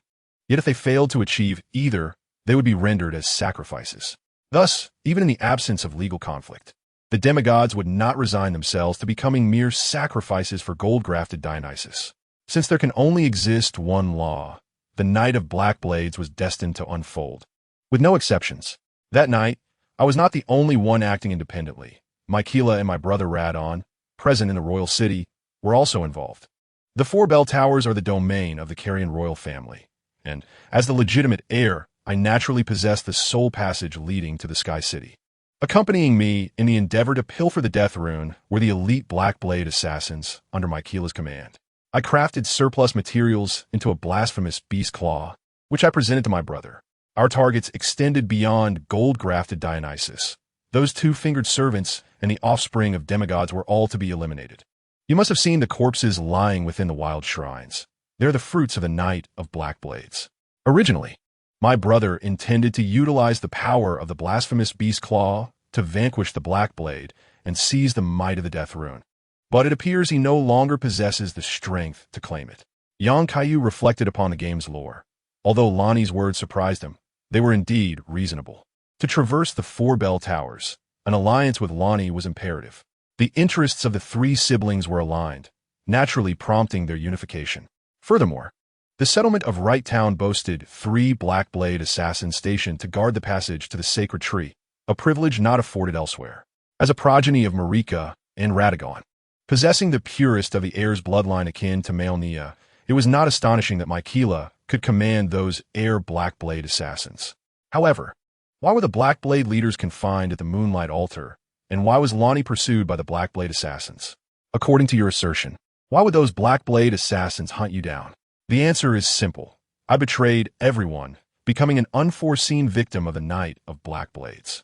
Yet if they failed to achieve either, they would be rendered as sacrifices. Thus, even in the absence of legal conflict, the demigods would not resign themselves to becoming mere sacrifices for gold-grafted Dionysus. Since there can only exist one law, the Night of Black Blades was destined to unfold. With no exceptions. That night, I was not the only one acting independently. Mykeela and my brother Radon, present in the royal city, were also involved. The 4 bell towers are the domain of the Carian royal family, and as the legitimate heir, I naturally possess the sole passage leading to the Sky City. Accompanying me in the endeavor to pilfer the Death Rune were the elite Black Blade assassins under Mykeela's command. I crafted surplus materials into a blasphemous beast claw, which I presented to my brother. Our targets extended beyond gold-grafted Dionysus. Those 2-fingered servants and the offspring of demigods were all to be eliminated. You must have seen the corpses lying within the wild shrines. They're the fruits of the night of Black Blades. Originally, my brother intended to utilize the power of the blasphemous beast claw to vanquish the Black Blade and seize the might of the Death Rune. But it appears he no longer possesses the strength to claim it. Young Kaiyu reflected upon the game's lore. Although Lonnie's words surprised him, they were indeed reasonable. To traverse the 4 bell towers, an alliance with Lonnie was imperative. The interests of the 3 siblings were aligned, naturally prompting their unification. Furthermore, the settlement of Right Town boasted 3 Black Blade assassins stationed to guard the passage to the sacred tree, a privilege not afforded elsewhere. As a progeny of Marika and Radagon, possessing the purest of the heir's bloodline akin to Malnia, it was not astonishing that Mykeela could command those heir Black Blade assassins. However, why were the Black Blade leaders confined at the Moonlight Altar, and why was Lonnie pursued by the Black Blade assassins? According to your assertion, why would those Black Blade assassins hunt you down? The answer is simple. I betrayed everyone, becoming an unforeseen victim of the Night of Black Blades.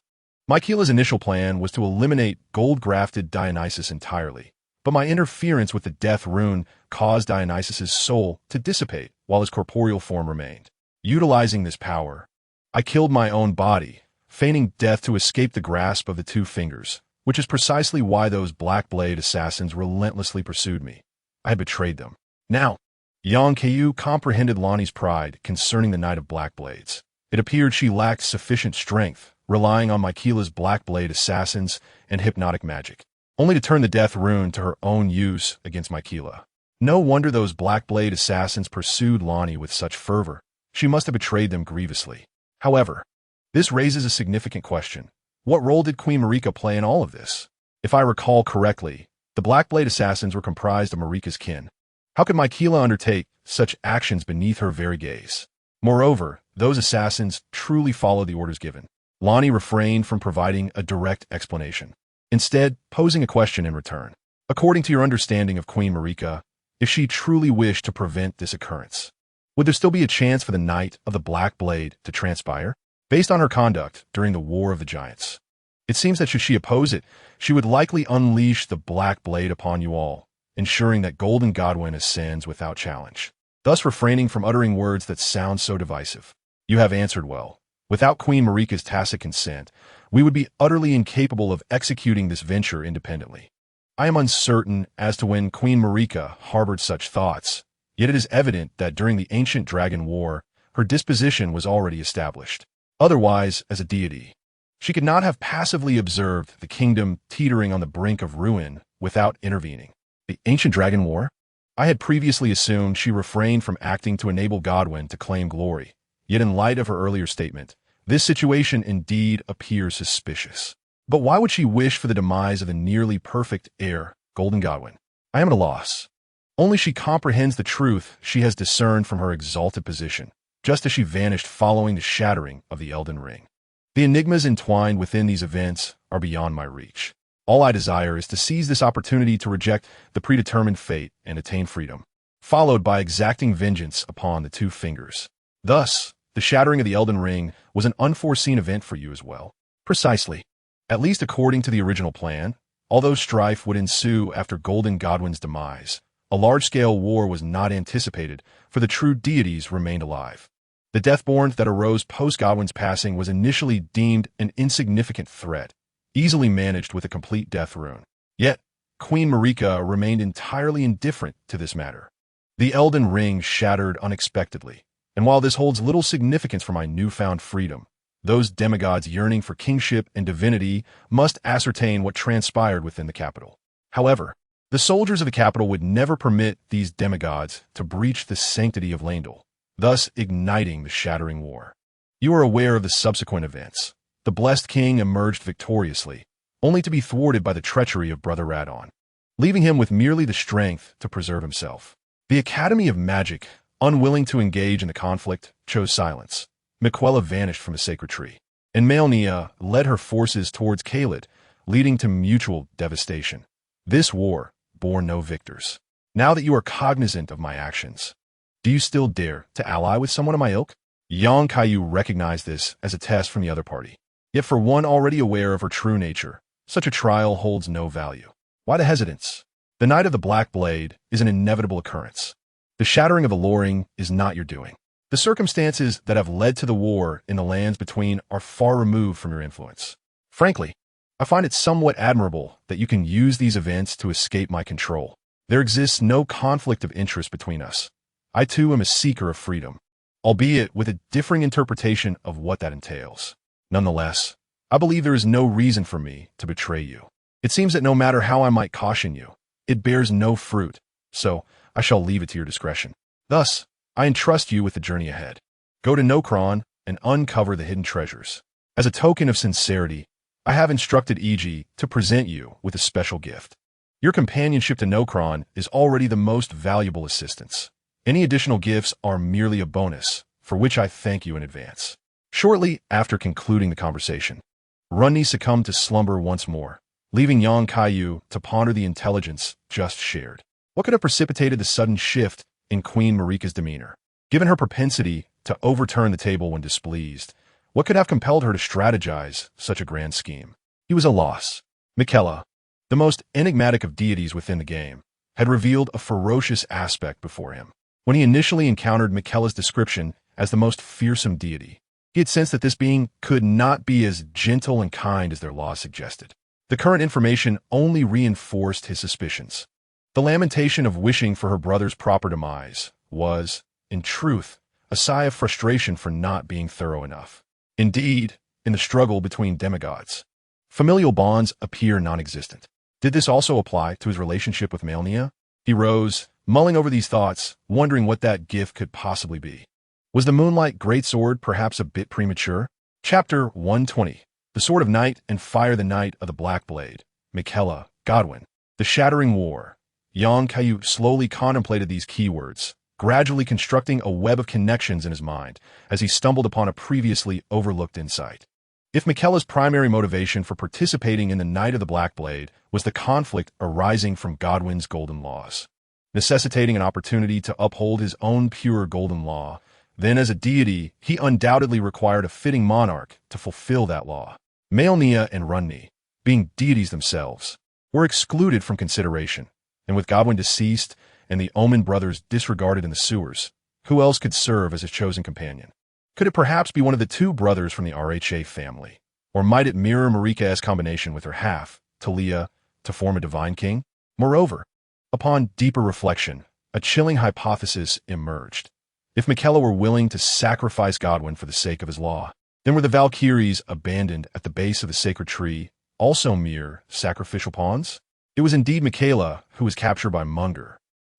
Mykeela's initial plan was to eliminate gold-grafted Dionysus entirely, but my interference with the Death Rune caused Dionysus's soul to dissipate while his corporeal form remained. Utilizing this power, I killed my own body, feigning death to escape the grasp of the 2 fingers, which is precisely why those Black Blade assassins relentlessly pursued me. I had betrayed them. Now, Yang Kaiyu comprehended Lonnie's pride concerning the Night of Black Blades. It appeared she lacked sufficient strength, relying on Mykeela's Black Blade assassins and hypnotic magic, only to turn the Death Rune to her own use against Mykeela. No wonder those Black Blade assassins pursued Lonnie with such fervor. She must have betrayed them grievously. However, this raises a significant question. What role did Queen Marika play in all of this? If I recall correctly, the Black Blade assassins were comprised of Marika's kin. How could Mykeela undertake such actions beneath her very gaze? Moreover, those assassins truly followed the orders given. Lonnie refrained from providing a direct explanation, instead posing a question in return. According to your understanding of Queen Marika, if she truly wished to prevent this occurrence, would there still be a chance for the Night of the Black Blade to transpire? Based on her conduct during the War of the Giants, it seems that should she oppose it, she would likely unleash the Black Blade upon you all, ensuring that Golden Godwin ascends without challenge, thus refraining from uttering words that sound so divisive. You have answered well. Without Queen Marika's tacit consent, we would be utterly incapable of executing this venture independently. I am uncertain as to when Queen Marika harbored such thoughts, yet it is evident that during the ancient Dragon War, her disposition was already established. Otherwise, as a deity, she could not have passively observed the kingdom teetering on the brink of ruin without intervening. The ancient Dragon War? I had previously assumed she refrained from acting to enable Godwin to claim glory, yet in light of her earlier statement, this situation indeed appears suspicious. But why would she wish for the demise of the nearly perfect heir, Golden Godwin? I am at a loss. Only she comprehends the truth she has discerned from her exalted position, just as she vanished following the shattering of the Elden Ring. The enigmas entwined within these events are beyond my reach. All I desire is to seize this opportunity to reject the predetermined fate and attain freedom, followed by exacting vengeance upon the 2 fingers. Thus, the shattering of the Elden Ring was an unforeseen event for you as well. Precisely. At least according to the original plan, although strife would ensue after Golden Godwin's demise, a large-scale war was not anticipated, for the true deities remained alive. The Deathborn that arose post-Godwin's passing was initially deemed an insignificant threat, easily managed with a complete Death Rune. Yet, Queen Marika remained entirely indifferent to this matter. The Elden Ring shattered unexpectedly, and while this holds little significance for my newfound freedom, those demigods yearning for kingship and divinity must ascertain what transpired within the capital. However, the soldiers of the capital would never permit these demigods to breach the sanctity of Leyndell, thus igniting the shattering war. You are aware of the subsequent events. The blessed king emerged victoriously, only to be thwarted by the treachery of Brother Radon, leaving him with merely the strength to preserve himself. The Academy of Magic, unwilling to engage in the conflict, chose silence. Miquella vanished from the sacred tree, and Melnia led her forces towards Kaled, leading to mutual devastation. This war bore no victors. Now that you are cognizant of my actions, do you still dare to ally with someone of my ilk? Young Kaiyu recognized this as a test from the other party. Yet for one already aware of her true nature, such a trial holds no value. Why the hesitance? The Night of the Black Blade is an inevitable occurrence. The shattering of the Loring is not your doing. The circumstances that have led to the war in the lands between are far removed from your influence. Frankly, I find it somewhat admirable that you can use these events to escape my control. There exists no conflict of interest between us. I too am a seeker of freedom, albeit with a differing interpretation of what that entails. Nonetheless, I believe there is no reason for me to betray you. It seems that no matter how I might caution you, it bears no fruit, so I shall leave it to your discretion. Thus, I entrust you with the journey ahead. Go to Nokron and uncover the hidden treasures. As a token of sincerity, I have instructed Iji to present you with a special gift. Your companionship to Nokron is already the most valuable assistance. Any additional gifts are merely a bonus, for which I thank you in advance. Shortly after concluding the conversation, Runni succumbed to slumber once more, leaving Yang Kaiyu to ponder the intelligence just shared. What could have precipitated the sudden shift in Queen Marika's demeanor? Given her propensity to overturn the table when displeased, what could have compelled her to strategize such a grand scheme? He was a loss. Miquella, the most enigmatic of deities within the game, had revealed a ferocious aspect before him. When he initially encountered Miquella's description as the most fearsome deity, he had sensed that this being could not be as gentle and kind as their laws suggested. The current information only reinforced his suspicions. The lamentation of wishing for her brother's proper demise was, in truth, a sigh of frustration for not being thorough enough. Indeed, in the struggle between demigods, familial bonds appear non-existent. Did this also apply to his relationship with Melnia? He rose, mulling over these thoughts, wondering what that gift could possibly be. Was the Moonlight Greatsword perhaps a bit premature? Chapter 120. The Sword of Night and Fire the Night of the Black Blade. Miquella, Godwin. The Shattering War. Yang Kaiyu slowly contemplated these keywords, gradually constructing a web of connections in his mind as he stumbled upon a previously overlooked insight. If Miquella's primary motivation for participating in the Night of the Black Blade was the conflict arising from Godwin's golden laws, necessitating an opportunity to uphold his own pure golden law, then as a deity, he undoubtedly required a fitting monarch to fulfill that law. Melnia and Runni, being deities themselves, were excluded from consideration, and with Godwin deceased and the Omen brothers disregarded in the sewers, who else could serve as his chosen companion? Could it perhaps be one of the two brothers from the RHA family? Or might it mirror Marika's combination with her half, Talia, to form a divine king? Moreover, upon deeper reflection, a chilling hypothesis emerged. If Miquella were willing to sacrifice Godwin for the sake of his law, then were the Valkyries abandoned at the base of the sacred tree also mere sacrificial pawns? It was indeed Miquella who was captured by Munger.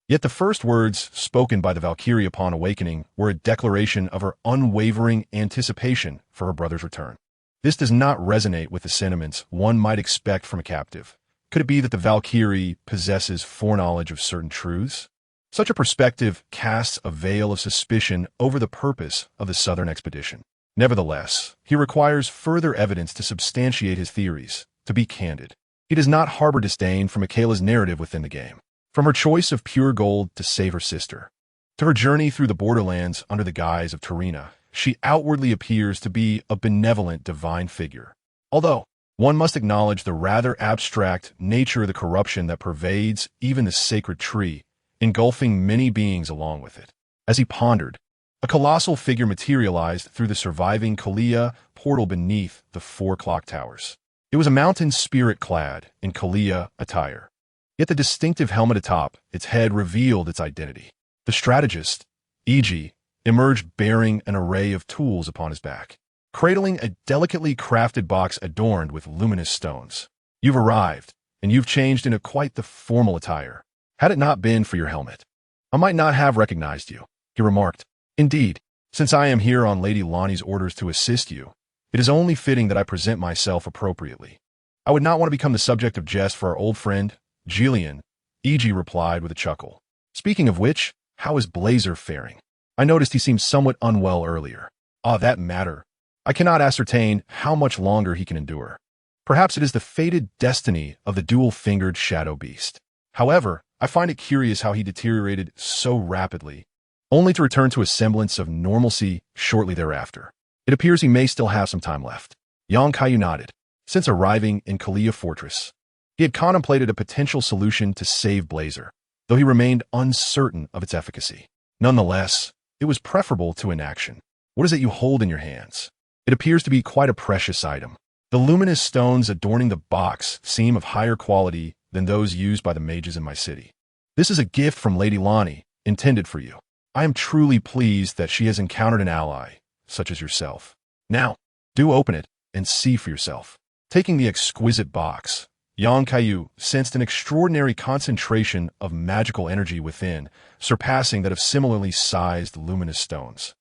Yet the first words spoken by the Valkyrie upon awakening were a declaration of her unwavering anticipation for her brother's return. This does not resonate with the sentiments one might expect from a captive. Could it be that the Valkyrie possesses foreknowledge of certain truths? Such a perspective casts a veil of suspicion over the purpose of the southern expedition. Nevertheless, he requires further evidence to substantiate his theories. To be candid, he does not harbor disdain for Miquella's narrative within the game. From her choice of pure gold to save her sister, to her journey through the borderlands under the guise of Tarina, she outwardly appears to be a benevolent divine figure. Although, one must acknowledge the rather abstract nature of the corruption that pervades even the sacred tree, engulfing many beings along with it. As he pondered, a colossal figure materialized through the surviving Kalia portal beneath the 4 clock towers. It was a mountain spirit clad in Kalia attire. Yet the distinctive helmet atop its head revealed its identity. The strategist, Iji, emerged bearing an array of tools upon his back, cradling a delicately crafted box adorned with luminous stones. You've arrived, and you've changed into quite the formal attire. Had it not been for your helmet, I might not have recognized you, he remarked. Indeed, since I am here on Lady Lonnie's orders to assist you, it is only fitting that I present myself appropriately. I would not want to become the subject of jest for our old friend, Jillian, E.G. replied with a chuckle. Speaking of which, how is Blazer faring? I noticed he seemed somewhat unwell earlier. Ah, that matter. I cannot ascertain how much longer he can endure. Perhaps it is the fated destiny of the dual-fingered shadow beast. However, I find it curious how he deteriorated so rapidly, only to return to a semblance of normalcy shortly thereafter. It appears he may still have some time left. Kaiyu nodded. Since arriving in Kaiyu Fortress, he had contemplated a potential solution to save Blazer, though he remained uncertain of its efficacy. Nonetheless, it was preferable to inaction. What is it you hold in your hands? It appears to be quite a precious item. The luminous stones adorning the box seem of higher quality than those used by the mages in my city. This is a gift from Lady Lonnie, intended for you. I am truly pleased that she has encountered an ally, such as yourself. Now, do open it and see for yourself. Taking the exquisite box, Kaiyu sensed an extraordinary concentration of magical energy within, surpassing that of similarly sized luminous stones.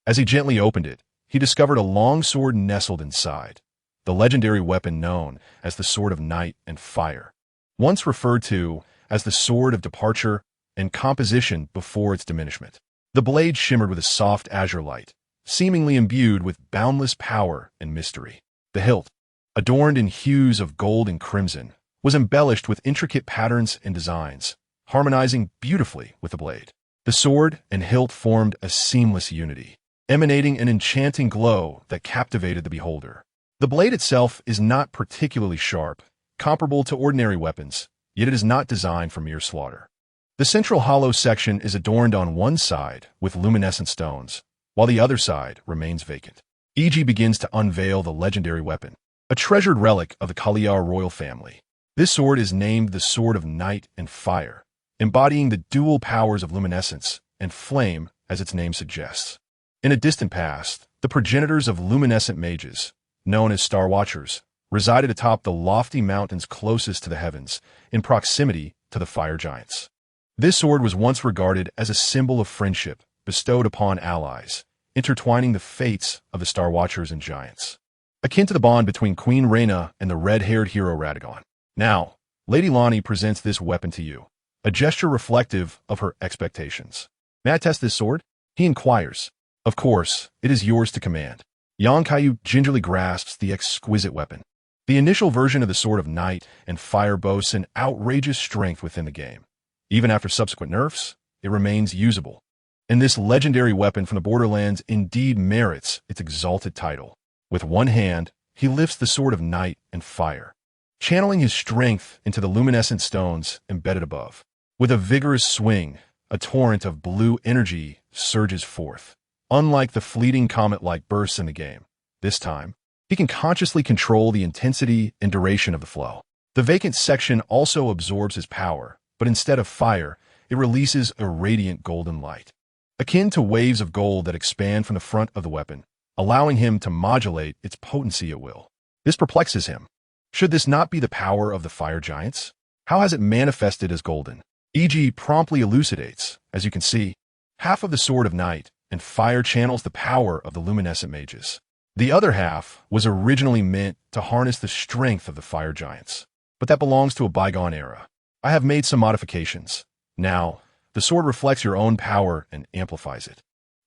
As he gently opened it, he discovered a long sword nestled inside, the legendary weapon known as the Sword of Night and Fire, once referred to as the Sword of Departure and Composition before its diminishment. The blade shimmered with a soft azure light, seemingly imbued with boundless power and mystery. The hilt, adorned in hues of gold and crimson, was embellished with intricate patterns and designs, harmonizing beautifully with the blade. The sword and hilt formed a seamless unity, emanating an enchanting glow that captivated the beholder. The blade itself is not particularly sharp, comparable to ordinary weapons, yet it is not designed for mere slaughter. The central hollow section is adorned on one side with luminescent stones, while the other side remains vacant. E.G. begins to unveil the legendary weapon, a treasured relic of the Kaiyu royal family. This sword is named the Sword of Night and Fire, embodying the dual powers of luminescence and flame as its name suggests. In a distant past, the progenitors of luminescent mages, known as Star Watchers, resided atop the lofty mountains closest to the heavens, in proximity to the fire giants. This sword was once regarded as a symbol of friendship bestowed upon allies, intertwining the fates of the Star Watchers and giants, akin to the bond between Queen Reyna and the red-haired hero Radagon. Now, Lady Lonnie presents this weapon to you, a gesture reflective of her expectations. May I test this sword? He inquires. Of course, it is yours to command. Kaiyu gingerly grasps the exquisite weapon. The initial version of the Sword of Night and Fire boasts an outrageous strength within the game. Even after subsequent nerfs, it remains usable. And this legendary weapon from the Borderlands indeed merits its exalted title. With one hand, he lifts the Sword of Night and Fire, channeling his strength into the luminescent stones embedded above. With a vigorous swing, a torrent of blue energy surges forth. Unlike the fleeting comet-like bursts in the game, this time, he can consciously control the intensity and duration of the flow. The vacant section also absorbs his power, but instead of fire, it releases a radiant golden light, akin to waves of gold that expand from the front of the weapon, allowing him to modulate its potency at will. This perplexes him. Should this not be the power of the fire giants? How has it manifested as golden? E.G. promptly elucidates. As you can see, half of the Sword of Night and Fire channels the power of the luminescent mages. The other half was originally meant to harness the strength of the fire giants, but that belongs to a bygone era. I have made some modifications. Now, the sword reflects your own power and amplifies it.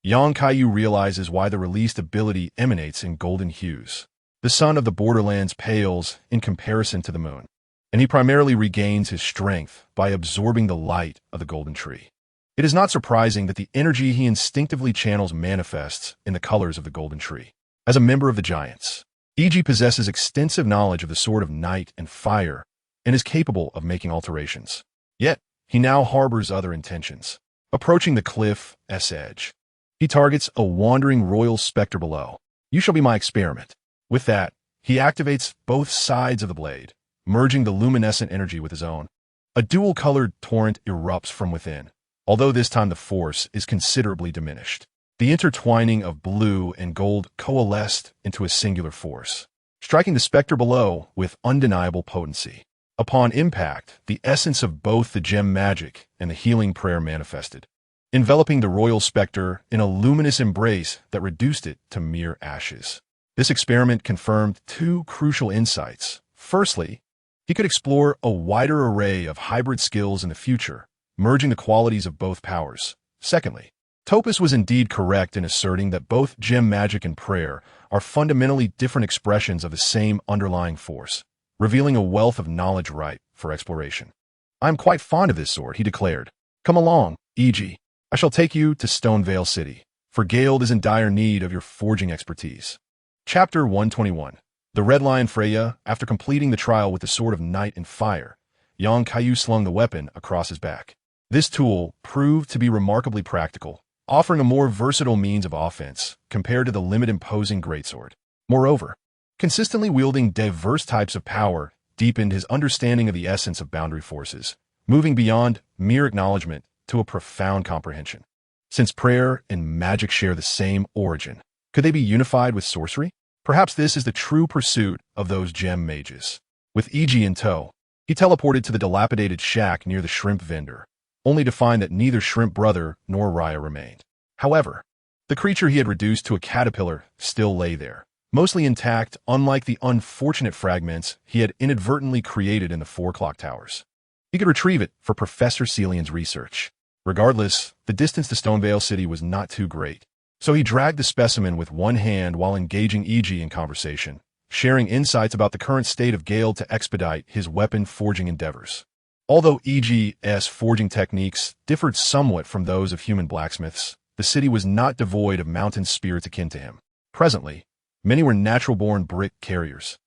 Kaiyu realizes why the released ability emanates in golden hues. The sun of the Borderlands pales in comparison to the moon, and he primarily regains his strength by absorbing the light of the golden tree. It is not surprising that the energy he instinctively channels manifests in the colors of the golden tree. As a member of the Giants, E.G. possesses extensive knowledge of the Sword of Night and Fire and is capable of making alterations. Yet, he now harbors other intentions. Approaching the cliff's edge, he targets a wandering royal specter below. You shall be my experiment. With that, he activates both sides of the blade, merging the luminescent energy with his own. A dual-colored torrent erupts from within, although this time the force is considerably diminished. The intertwining of blue and gold coalesced into a singular force, striking the specter below with undeniable potency. Upon impact, the essence of both the gem magic and the healing prayer manifested, enveloping the royal specter in a luminous embrace that reduced it to mere ashes. This experiment confirmed two crucial insights. Firstly, he could explore a wider array of hybrid skills in the future, merging the qualities of both powers. Secondly, Topus was indeed correct in asserting that both gem magic and prayer are fundamentally different expressions of the same underlying force, revealing a wealth of knowledge ripe for exploration. "I'm quite fond of this sword," he declared. "Come along, e.g., I shall take you to Stonevale City, for Gald is in dire need of your forging expertise." Chapter 121. The Red Lion Freya. After completing the trial with the Sword of Night and Fire, young Kaiyu slung the weapon across his back. This tool proved to be remarkably practical, offering a more versatile means of offense compared to the limit-imposing greatsword. Moreover, consistently wielding diverse types of power deepened his understanding of the essence of boundary forces, moving beyond mere acknowledgement to a profound comprehension. Since prayer and magic share the same origin, could they be unified with sorcery? Perhaps this is the true pursuit of those gem mages. With Iji in tow, he teleported to the dilapidated shack near the shrimp vendor, only to find that neither shrimp brother nor Raya remained. However, the creature he had reduced to a caterpillar still lay there, mostly intact, unlike the unfortunate fragments he had inadvertently created in the 4 clock towers. He could retrieve it for Professor Celian's research. Regardless, the distance to Stonevale City was not too great, so he dragged the specimen with one hand while engaging Iji in conversation, sharing insights about the current state of Gald to expedite his weapon forging endeavors. Although Iji's forging techniques differed somewhat from those of human blacksmiths, the city was not devoid of mountain spirits akin to him. Presently, many were natural-born brick carriers,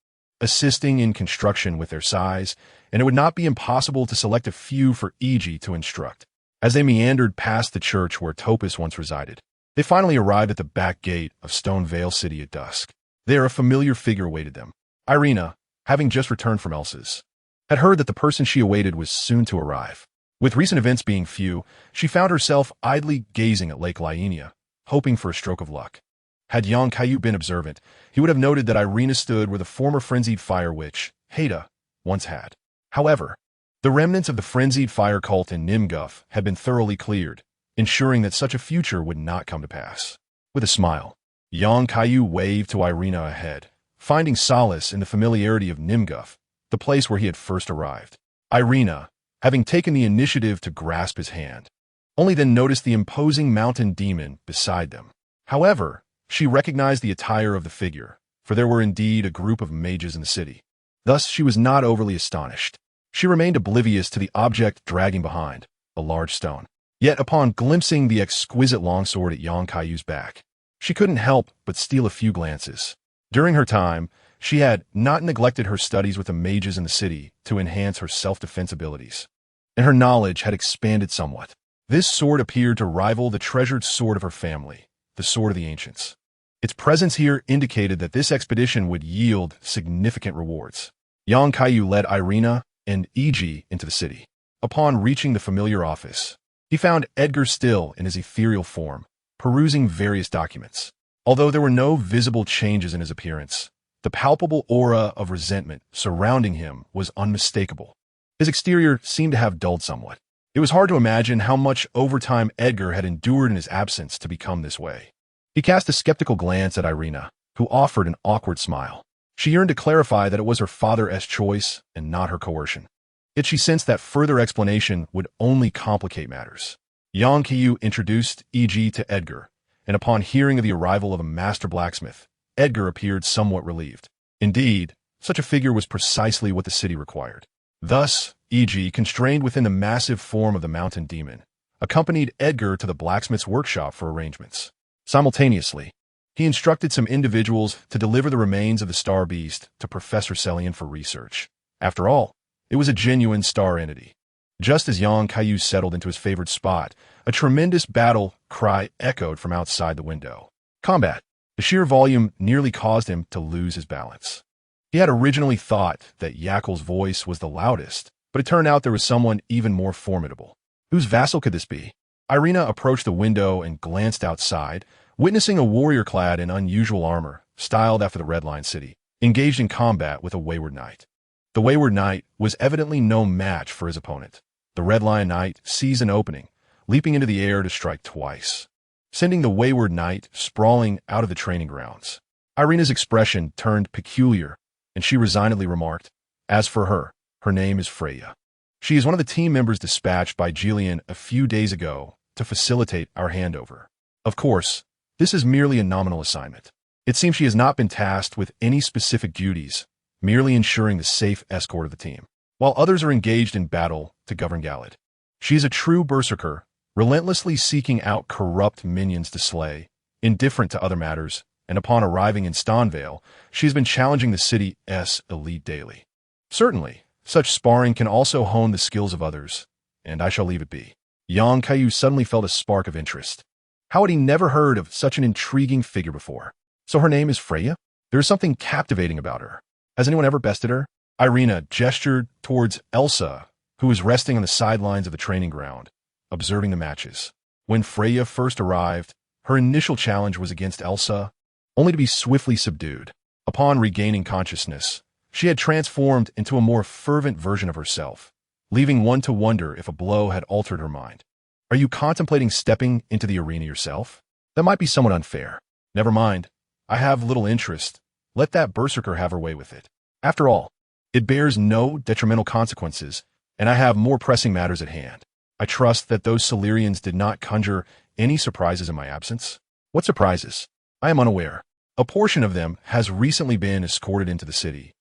assisting in construction with their size, and it would not be impossible to select a few for Iji to instruct. As they meandered past the church where Topus once resided, they finally arrived at the back gate of Stonevale City at dusk. There a familiar figure awaited them. Irina, having just returned from Elsa's, had heard that the person she awaited was soon to arrive. With recent events being few, she found herself idly gazing at Lake Lienia, hoping for a stroke of luck. Had young Kaiyu been observant, he would have noted that Irina stood where the former frenzied fire witch, Haida, once had. However, the remnants of the frenzied fire cult in Nimguff had been thoroughly cleared, ensuring that such a future would not come to pass. With a smile, young Kaiyu waved to Irina ahead, finding solace in the familiarity of Nimguff, the place where he had first arrived. Irina, having taken the initiative to grasp his hand, only then noticed the imposing mountain demon beside them. However, she recognized the attire of the figure, for there were indeed a group of mages in the city. Thus, she was not overly astonished. She remained oblivious to the object dragging behind, a large stone. Yet upon glimpsing the exquisite longsword at young Kaiyu's back, she couldn't help but steal a few glances. During her time, she had not neglected her studies with the mages in the city to enhance her self-defense abilities, and her knowledge had expanded somewhat. This sword appeared to rival the treasured sword of her family, the Sword of the Ancients. Its presence here indicated that this expedition would yield significant rewards. Young Kaiyu led Irina and Iji into the city. Upon reaching the familiar office, he found Edgar still in his ethereal form, perusing various documents. Although there were no visible changes in his appearance, the palpable aura of resentment surrounding him was unmistakable. His exterior seemed to have dulled somewhat. It was hard to imagine how much overtime Edgar had endured in his absence to become this way. He cast a skeptical glance at Irina, who offered an awkward smile. She yearned to clarify that it was her father's choice and not her coercion. Yet she sensed that further explanation would only complicate matters. Yang Kaiyu introduced Iji to Edgar, and upon hearing of the arrival of a master blacksmith, Edgar appeared somewhat relieved. Indeed, such a figure was precisely what the city required. Thus, Iji, constrained within the massive form of the mountain demon, accompanied Edgar to the blacksmith's workshop for arrangements. Simultaneously, he instructed some individuals to deliver the remains of the star beast to Professor Celian for research. After all, it was a genuine star entity. Just as young Kaiyu settled into his favored spot, a tremendous battle cry echoed from outside the window. Combat. The sheer volume nearly caused him to lose his balance. He had originally thought that Yakkel's voice was the loudest, but it turned out there was someone even more formidable. Whose vassal could this be? Irina approached the window and glanced outside, witnessing a warrior clad in unusual armor, styled after the Red Lion City, engaged in combat with a wayward knight. The wayward knight was evidently no match for his opponent. The Red Lion Knight seized an opening, leaping into the air to strike twice, sending the wayward knight sprawling out of the training grounds. Irina's expression turned peculiar, and she resignedly remarked, As for her, her name is Freya. She is one of the team members dispatched by Jillian a few days ago to facilitate our handover. Of course, this is merely a nominal assignment. It seems she has not been tasked with any specific duties, merely ensuring the safe escort of the team, while others are engaged in battle to govern Galad. She is a true berserker, relentlessly seeking out corrupt minions to slay, indifferent to other matters, and upon arriving in Stonevale, she has been challenging the city's elite daily. Certainly, such sparring can also hone the skills of others, and I shall leave it be. Young Kaiyu suddenly felt a spark of interest. How had he never heard of such an intriguing figure before? So her name is Freya? There is something captivating about her. Has anyone ever bested her? Irina gestured towards Elsa, who was resting on the sidelines of the training ground, observing the matches. When Freya first arrived, her initial challenge was against Elsa, only to be swiftly subdued. Upon regaining consciousness, she had transformed into a more fervent version of herself, leaving one to wonder if a blow had altered her mind. Are you contemplating stepping into the arena yourself? That might be somewhat unfair. Never mind. I have little interest. Let that berserker have her way with it. After all, it bears no detrimental consequences, and I have more pressing matters at hand. I trust that those Silurians did not conjure any surprises in my absence. What surprises? I am unaware. A portion of them has recently been escorted into the city,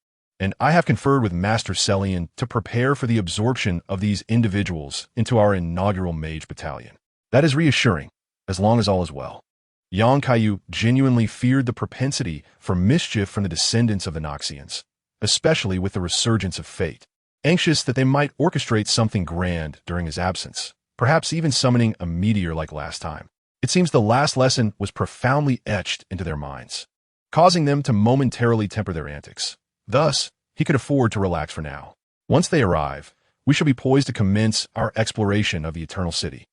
and I have conferred with Master Celian to prepare for the absorption of these individuals into our inaugural mage battalion. That is reassuring, as long as all is well. Yang Kaiyu genuinely feared the propensity for mischief from the descendants of the Noxians, especially with the resurgence of fate, anxious that they might orchestrate something grand during his absence, perhaps even summoning a meteor like last time. It seems the last lesson was profoundly etched into their minds, causing them to momentarily temper their antics. Thus, he could afford to relax for now. Once they arrive, we shall be poised to commence our exploration of the Eternal City.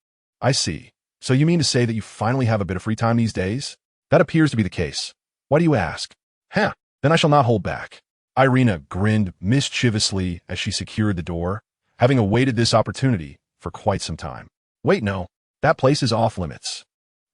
I see. So you mean to say that you finally have a bit of free time these days? That appears to be the case. Why do you ask? Then I shall not hold back. Irina grinned mischievously as she secured the door, having awaited this opportunity for quite some time. Wait, no. That place is off limits.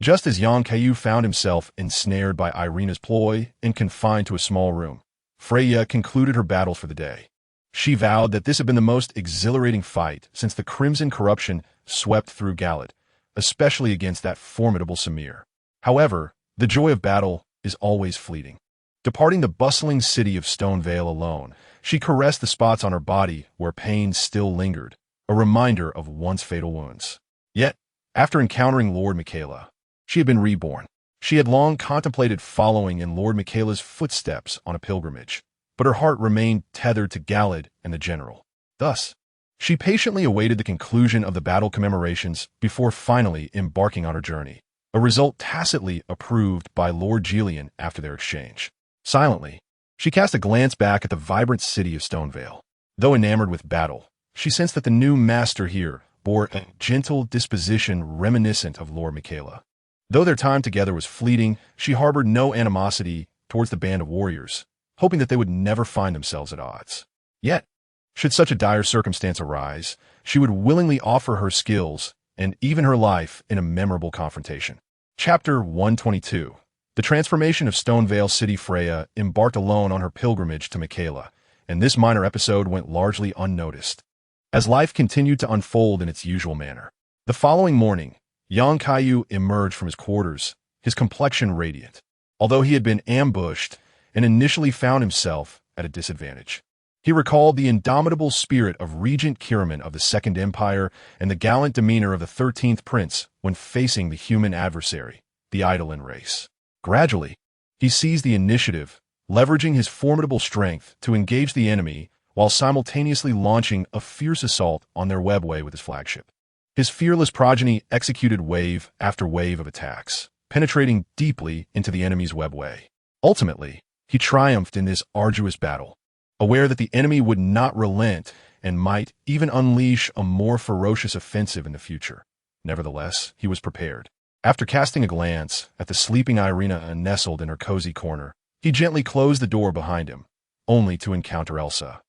Just as Yang Kaiyu found himself ensnared by Irina's ploy and confined to a small room, Freya concluded her battle for the day. She vowed that this had been the most exhilarating fight since the Crimson corruption swept through Galad, especially against that formidable Samir. However, the joy of battle is always fleeting. Departing the bustling city of Stonevale alone, she caressed the spots on her body where pain still lingered, a reminder of once fatal wounds. Yet, after encountering Lord Michaela, she had been reborn. She had long contemplated following in Lord Michaela's footsteps on a pilgrimage, but her heart remained tethered to Galad and the general. Thus, she patiently awaited the conclusion of the battle commemorations before finally embarking on her journey, a result tacitly approved by Lord Jillian after their exchange. Silently, she cast a glance back at the vibrant city of Stonevale. Though enamored with battle, she sensed that the new master here bore a gentle disposition reminiscent of Lord Michaela. Though their time together was fleeting, she harbored no animosity towards the band of warriors, hoping that they would never find themselves at odds. Yet, should such a dire circumstance arise, she would willingly offer her skills and even her life in a memorable confrontation. Chapter 122. The transformation of Stonevale City. Freya embarked alone on her pilgrimage to Michaela, and this minor episode went largely unnoticed, as life continued to unfold in its usual manner. The following morning, Yang Kaiyu emerged from his quarters, his complexion radiant, although he had been ambushed and initially found himself at a disadvantage. He recalled the indomitable spirit of Regent Kiraman of the Second Empire and the gallant demeanor of the 13th Prince when facing the human adversary, the Eidolon race. Gradually, he seized the initiative, leveraging his formidable strength to engage the enemy while simultaneously launching a fierce assault on their webway with his flagship. His fearless progeny executed wave after wave of attacks, penetrating deeply into the enemy's webway. Ultimately, he triumphed in this arduous battle, aware that the enemy would not relent and might even unleash a more ferocious offensive in the future. Nevertheless, he was prepared. After casting a glance at the sleeping Irina nestled in her cozy corner, he gently closed the door behind him, only to encounter Elsa,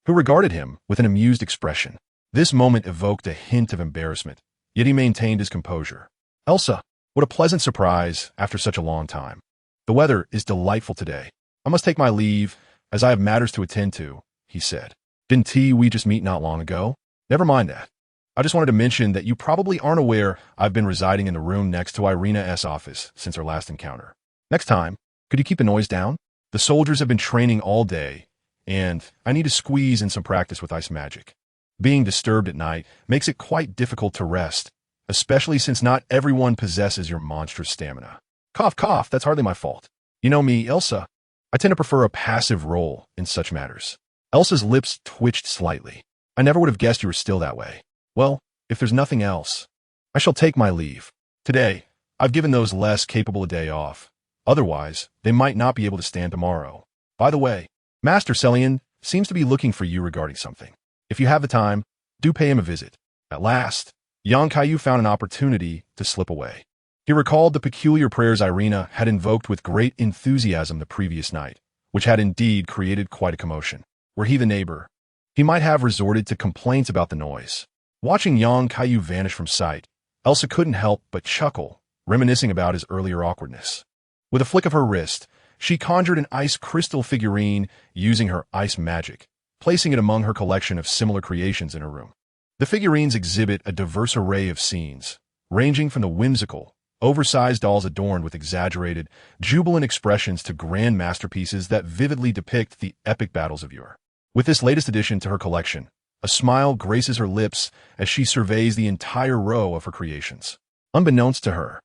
who regarded him with an amused expression. This moment evoked a hint of embarrassment, yet he maintained his composure. Elsa, what a pleasant surprise after such a long time. The weather is delightful today. I must take my leave, as I have matters to attend to, he said. Didn't we just meet not long ago? Never mind that. I just wanted to mention that you probably aren't aware I've been residing in the room next to Irina's office since our last encounter. Next time, could you keep the noise down? The soldiers have been training all day, and I need to squeeze in some practice with ice magic. Being disturbed at night makes it quite difficult to rest, especially since not everyone possesses your monstrous stamina. Cough, cough, that's hardly my fault. You know me, Elsa. I tend to prefer a passive role in such matters. Elsa's lips twitched slightly. I never would have guessed you were still that way. Well, if there's nothing else, I shall take my leave. Today, I've given those less capable a day off. Otherwise, they might not be able to stand tomorrow. By the way, Master Celian seems to be looking for you regarding something. If you have the time, do pay him a visit. At last, young Kaiyu found an opportunity to slip away. He recalled the peculiar prayers Irina had invoked with great enthusiasm the previous night, which had indeed created quite a commotion. Were he the neighbor, he might have resorted to complaints about the noise. Watching young Kaiyu vanish from sight, Elsa couldn't help but chuckle, reminiscing about his earlier awkwardness. With a flick of her wrist, she conjured an ice crystal figurine using her ice magic, placing it among her collection of similar creations in her room. The figurines exhibit a diverse array of scenes, ranging from the whimsical, oversized dolls adorned with exaggerated, jubilant expressions to grand masterpieces that vividly depict the epic battles of yore. With this latest addition to her collection, a smile graces her lips as she surveys the entire row of her creations. Unbeknownst to her,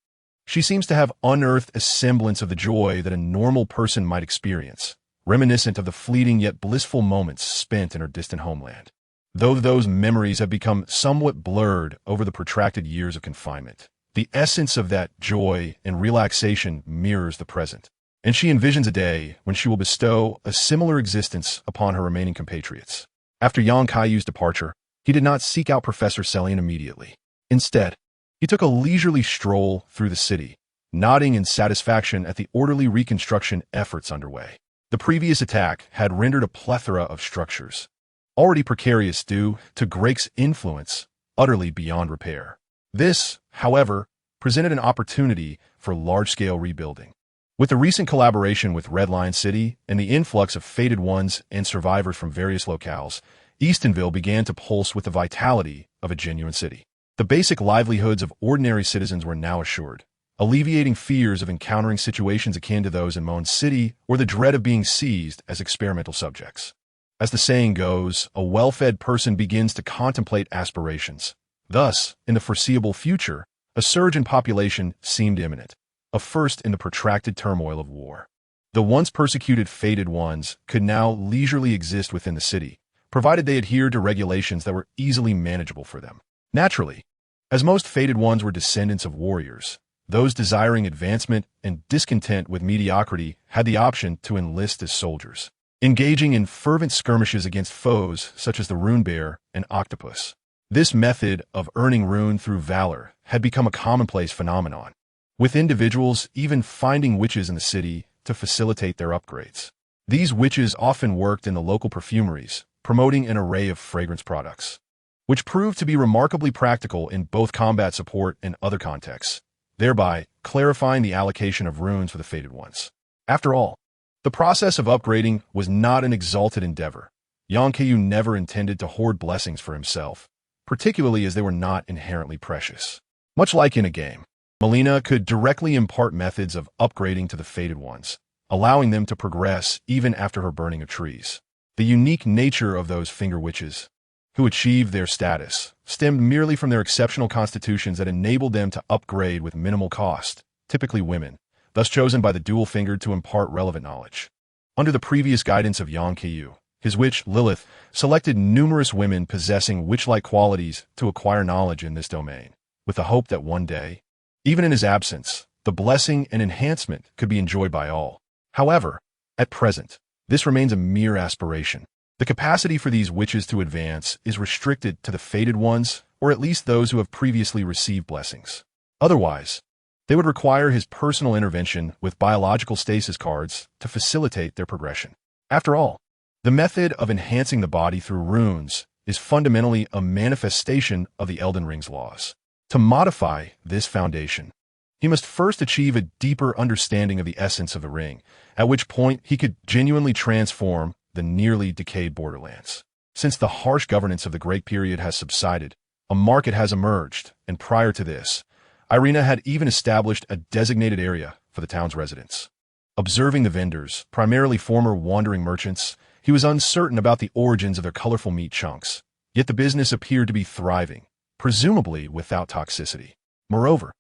she seems to have unearthed a semblance of the joy that a normal person might experience, reminiscent of the fleeting yet blissful moments spent in her distant homeland. Though those memories have become somewhat blurred over the protracted years of confinement, the essence of that joy and relaxation mirrors the present, and she envisions a day when she will bestow a similar existence upon her remaining compatriots. After young Kaiyu's departure, he did not seek out Professor Celian immediately. Instead, he took a leisurely stroll through the city, nodding in satisfaction at the orderly reconstruction efforts underway. The previous attack had rendered a plethora of structures, already precarious due to Greg's influence, utterly beyond repair. This, however, presented an opportunity for large-scale rebuilding. With the recent collaboration with Red Lion City and the influx of fated ones and survivors from various locales, Eastonville began to pulse with the vitality of a genuine city. The basic livelihoods of ordinary citizens were now assured, alleviating fears of encountering situations akin to those in Moan City or the dread of being seized as experimental subjects. As the saying goes, a well-fed person begins to contemplate aspirations. Thus, in the foreseeable future, a surge in population seemed imminent, a first in the protracted turmoil of war. The once persecuted fated ones could now leisurely exist within the city, provided they adhered to regulations that were easily manageable for them. Naturally, as most fated ones were descendants of warriors, those desiring advancement and discontent with mediocrity had the option to enlist as soldiers, engaging in fervent skirmishes against foes such as the Rune Bear and Octopus. This method of earning rune through valor had become a commonplace phenomenon, with individuals even finding witches in the city to facilitate their upgrades. These witches often worked in the local perfumeries, promoting an array of fragrance products, which proved to be remarkably practical in both combat support and other contexts, thereby clarifying the allocation of runes for the fated ones. After all, the process of upgrading was not an exalted endeavor. Kaiyu never intended to hoard blessings for himself, particularly as they were not inherently precious. Much like in a game, Melina could directly impart methods of upgrading to the fated ones, allowing them to progress even after her burning of trees. The unique nature of those finger witches, who achieved their status, stemmed merely from their exceptional constitutions that enabled them to upgrade with minimal cost, typically women, thus chosen by the dual-fingered to impart relevant knowledge. Under the previous guidance of Kaiyu, his witch, Lilith, selected numerous women possessing witch-like qualities to acquire knowledge in this domain, with the hope that one day, even in his absence, the blessing and enhancement could be enjoyed by all. However, at present, this remains a mere aspiration. The capacity for these witches to advance is restricted to the fated ones, or at least those who have previously received blessings. Otherwise, they would require his personal intervention with biological stasis cards to facilitate their progression. After all, the method of enhancing the body through runes is fundamentally a manifestation of the Elden Ring's laws. To modify this foundation, he must first achieve a deeper understanding of the essence of the ring, at which point he could genuinely transform the nearly decayed borderlands. Since the harsh governance of the Great Period has subsided, a market has emerged, and prior to this, Irina had even established a designated area for the town's residents. Observing the vendors, primarily former wandering merchants, he was uncertain about the origins of their colorful meat chunks, yet the business appeared to be thriving, presumably without toxicity. Moreover,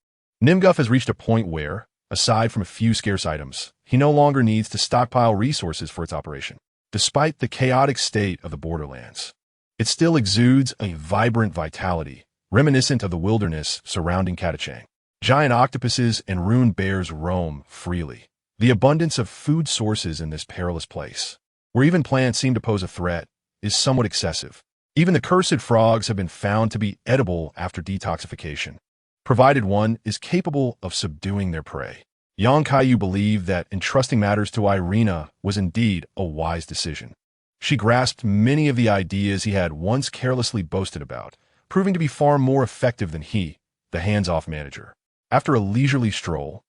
Nimguf has reached a point where, aside from a few scarce items, he no longer needs to stockpile resources for its operation. Despite the chaotic state of the borderlands, it still exudes a vibrant vitality, reminiscent of the wilderness surrounding Katachang. Giant octopuses and rune bears roam freely. The abundance of food sources in this perilous place, where even plants seem to pose a threat, is somewhat excessive. Even the cursed frogs have been found to be edible after detoxification, provided one is capable of subduing their prey. Young Kaiyu believed that entrusting matters to Irina was indeed a wise decision. She grasped many of the ideas he had once carelessly boasted about, proving to be far more effective than he, the hands-off manager. After a leisurely stroll,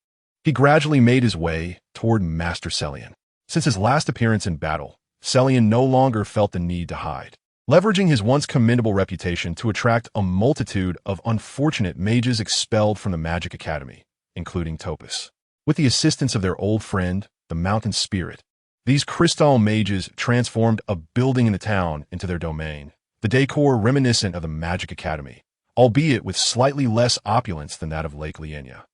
he gradually made his way toward Master Celian. Since his last appearance in battle, Celian no longer felt the need to hide. Leveraging his once commendable reputation to attract a multitude of unfortunate mages expelled from the Magic Academy, including Topus. With the assistance of their old friend, the Mountain Spirit, these crystal mages transformed a building in the town into their domain, the decor reminiscent of the Magic Academy, albeit with slightly less opulence than that of Lake Lienya.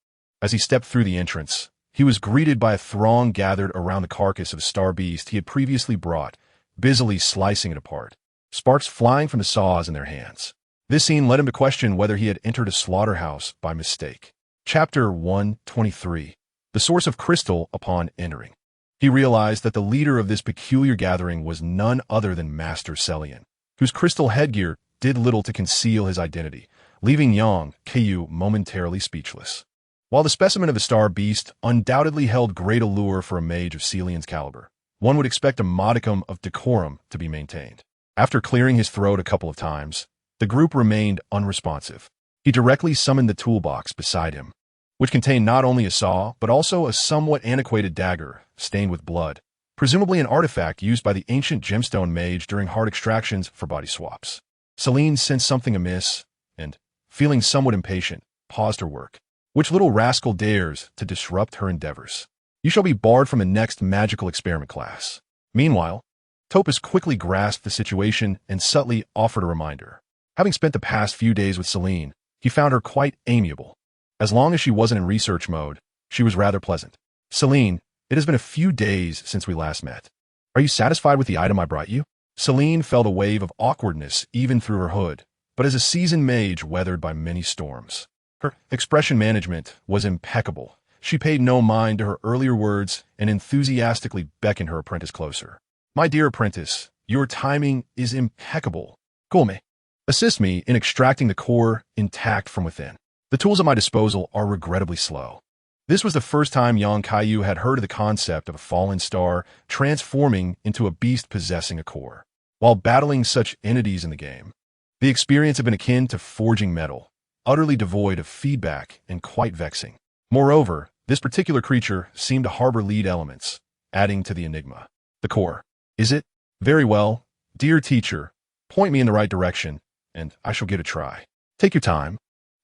As he stepped through the entrance, he was greeted by a throng gathered around the carcass of a star beast he had previously brought, busily slicing it apart, sparks flying from the saws in their hands. This scene led him to question whether he had entered a slaughterhouse by mistake. Chapter 123. The source of crystal upon entering. He realized that the leader of this peculiar gathering was none other than Master Celian, whose crystal headgear did little to conceal his identity, leaving young Kaiyu momentarily speechless. While the specimen of the star beast undoubtedly held great allure for a mage of Celian's caliber, one would expect a modicum of decorum to be maintained. After clearing his throat a couple of times, the group remained unresponsive. He directly summoned the toolbox beside him, which contained not only a saw, but also a somewhat antiquated dagger, stained with blood, presumably an artifact used by the ancient gemstone mage during hard extractions for body swaps. Celine sensed something amiss, and, feeling somewhat impatient, paused her work. Which little rascal dares to disrupt her endeavors? You shall be barred from the next magical experiment class. Meanwhile, Topus quickly grasped the situation and subtly offered a reminder. Having spent the past few days with Celine, he found her quite amiable. As long as she wasn't in research mode, she was rather pleasant. Celine, it has been a few days since we last met. Are you satisfied with the item I brought you? Celine felt a wave of awkwardness even through her hood, but as a seasoned mage weathered by many storms, her expression management was impeccable. She paid no mind to her earlier words and enthusiastically beckoned her apprentice closer. My dear apprentice, your timing is impeccable. Come, assist me in extracting the core intact from within. The tools at my disposal are regrettably slow. This was the first time young Kaiyu had heard of the concept of a fallen star transforming into a beast possessing a core. While battling such entities in the game, the experience had been akin to forging metal, utterly devoid of feedback and quite vexing. Moreover, this particular creature seemed to harbor lead elements, adding to the enigma. The core. Is it? Very well. Dear teacher, point me in the right direction, and I shall give it a try. Take your time.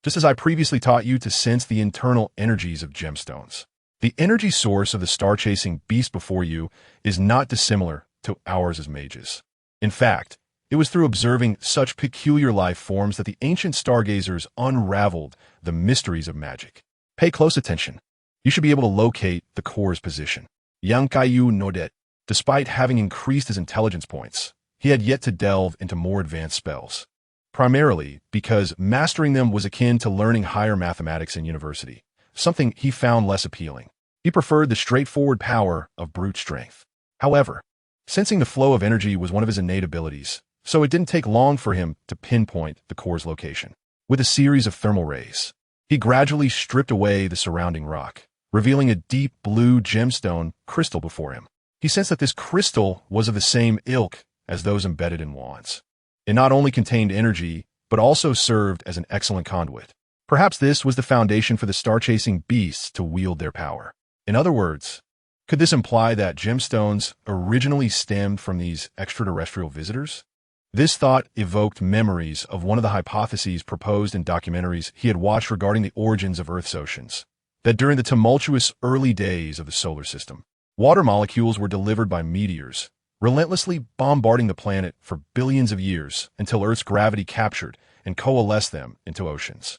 Just as I previously taught you to sense the internal energies of gemstones. The energy source of the star-chasing beast before you is not dissimilar to ours as mages. In fact, it was through observing such peculiar life forms that the ancient stargazers unraveled the mysteries of magic. Pay close attention. You should be able to locate the core's position. Yang Kaiyu nodded. Despite having increased his intelligence points, he had yet to delve into more advanced spells. Primarily because mastering them was akin to learning higher mathematics in university, something he found less appealing. He preferred the straightforward power of brute strength. However, sensing the flow of energy was one of his innate abilities, so it didn't take long for him to pinpoint the core's location. With a series of thermal rays, he gradually stripped away the surrounding rock, revealing a deep blue gemstone crystal before him. He sensed that this crystal was of the same ilk as those embedded in wands. It not only contained energy, but also served as an excellent conduit. Perhaps this was the foundation for the star-chasing beasts to wield their power. In other words, could this imply that gemstones originally stemmed from these extraterrestrial visitors? This thought evoked memories of one of the hypotheses proposed in documentaries he had watched regarding the origins of Earth's oceans, that during the tumultuous early days of the solar system, water molecules were delivered by meteors, relentlessly bombarding the planet for billions of years until Earth's gravity captured and coalesced them into oceans.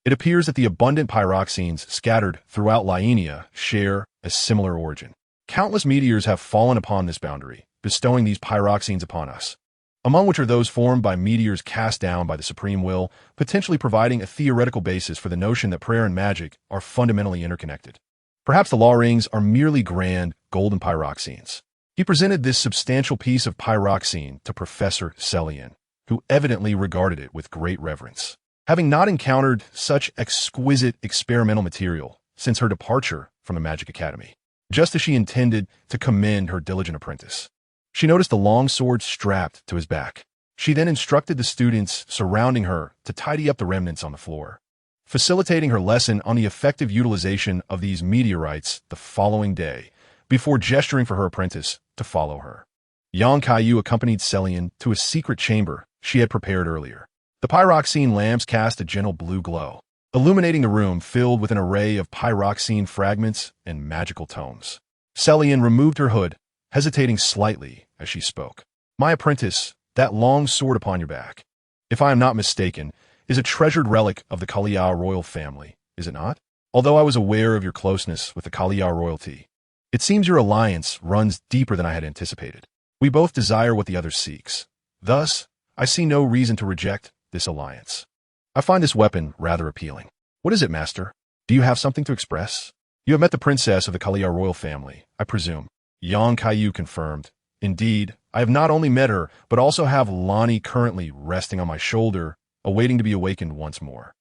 It appears that the abundant pyroxenes scattered throughout Lienia share a similar origin. Countless meteors have fallen upon this boundary, bestowing these pyroxenes upon us, among which are those formed by meteors cast down by the supreme will, potentially providing a theoretical basis for the notion that prayer and magic are fundamentally interconnected. Perhaps the law rings are merely grand, golden pyroxenes. He presented this substantial piece of pyroxene to Professor Celian, who evidently regarded it with great reverence. Having not encountered such exquisite experimental material since her departure from the Magic Academy, just as she intended to commend her diligent apprentice, she noticed the long sword strapped to his back. She then instructed the students surrounding her to tidy up the remnants on the floor, facilitating her lesson on the effective utilization of these meteorites the following day, before gesturing for her apprentice to follow her. Young Kaiyu accompanied Celian to a secret chamber she had prepared earlier. The pyroxene lamps cast a gentle blue glow, illuminating the room filled with an array of pyroxene fragments and magical tomes. Celian removed her hood, hesitating slightly as she spoke. "My apprentice, that long sword upon your back, if I am not mistaken, is a treasured relic of the Kaiyu royal family, is it not? Although I was aware of your closeness with the Kaiyu royalty, it seems your alliance runs deeper than I had anticipated. We both desire what the other seeks. Thus, I see no reason to reject this alliance. I find this weapon rather appealing. What is it, master? Do you have something to express? You have met the princess of the Kaiyu royal family, I presume." Yang Kaiyu confirmed. "Indeed, I have not only met her, but also have Lani currently resting on my shoulder, awaiting to be awakened once more.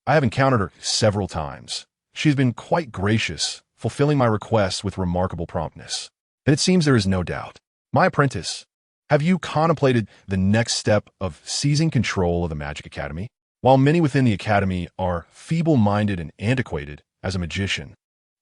I have encountered her several times. She has been quite gracious, fulfilling my requests with remarkable promptness. And it seems there is no doubt. My apprentice, have you contemplated the next step of seizing control of the Magic Academy? While many within the Academy are feeble-minded and antiquated as a magician,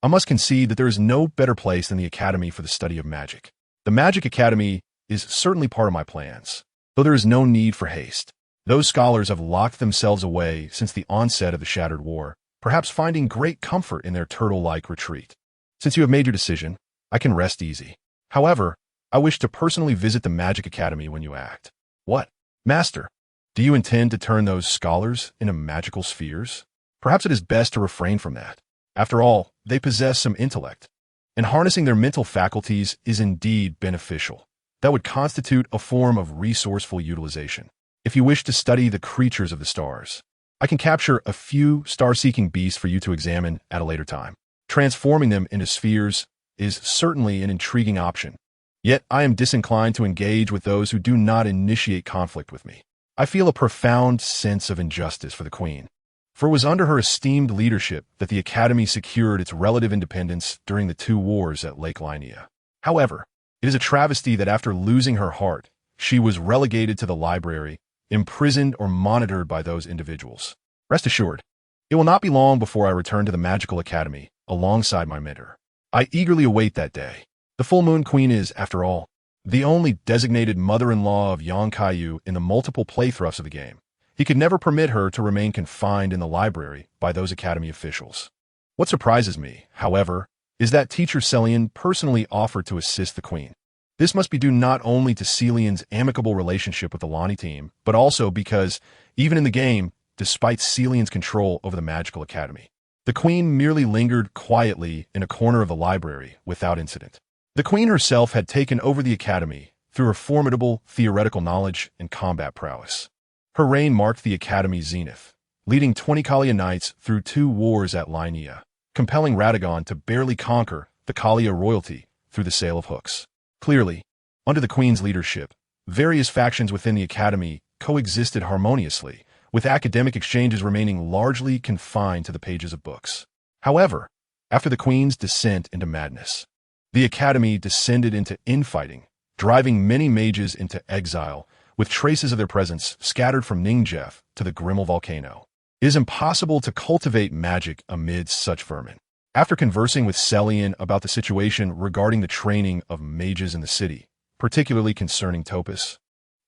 I must concede that there is no better place than the Academy for the study of magic. The Magic Academy is certainly part of my plans, though there is no need for haste. Those scholars have locked themselves away since the onset of the Shattered War, perhaps finding great comfort in their turtle-like retreat. Since you have made your decision, I can rest easy. However, I wish to personally visit the Magic Academy when you act." "What? Master, do you intend to turn those scholars into magical spheres? Perhaps it is best to refrain from that. After all, they possess some intellect, and harnessing their mental faculties is indeed beneficial. That would constitute a form of resourceful utilization. If you wish to study the creatures of the stars, I can capture a few star-seeking beasts for you to examine at a later time. Transforming them into spheres is certainly an intriguing option. Yet I am disinclined to engage with those who do not initiate conflict with me. I feel a profound sense of injustice for the Queen, for it was under her esteemed leadership that the Academy secured its relative independence during the 2 wars at Lake Linia. However, it is a travesty that after losing her heart, she was relegated to the library, imprisoned or monitored by those individuals. Rest assured, it will not be long before I return to the Magical Academy alongside my mentor. I eagerly await that day. The Full Moon Queen is, after all, the only designated mother-in-law of Yang Kaiyu in the multiple playthroughs of the game. He could never permit her to remain confined in the library by those Academy officials. What surprises me, however, is that Teacher Celian personally offered to assist the Queen. This must be due not only to Celian's amicable relationship with the Lani team, but also because, even in the game, despite Celian's control over the Magical Academy, the Queen merely lingered quietly in a corner of the library without incident. The Queen herself had taken over the Academy through her formidable theoretical knowledge and combat prowess. Her reign marked the Academy's zenith, leading 20 Kaiyu knights through 2 wars at Linia, compelling Radagon to barely conquer the Kaiyu royalty through the sale of hooks. Clearly, under the Queen's leadership, various factions within the Academy coexisted harmoniously, with academic exchanges remaining largely confined to the pages of books. However, after the Queen's descent into madness, the Academy descended into infighting, driving many mages into exile, with traces of their presence scattered from Ningjef to the Grimmel volcano. It is impossible to cultivate magic amidst such vermin. After conversing with Celian about the situation regarding the training of mages in the city, particularly concerning Topus,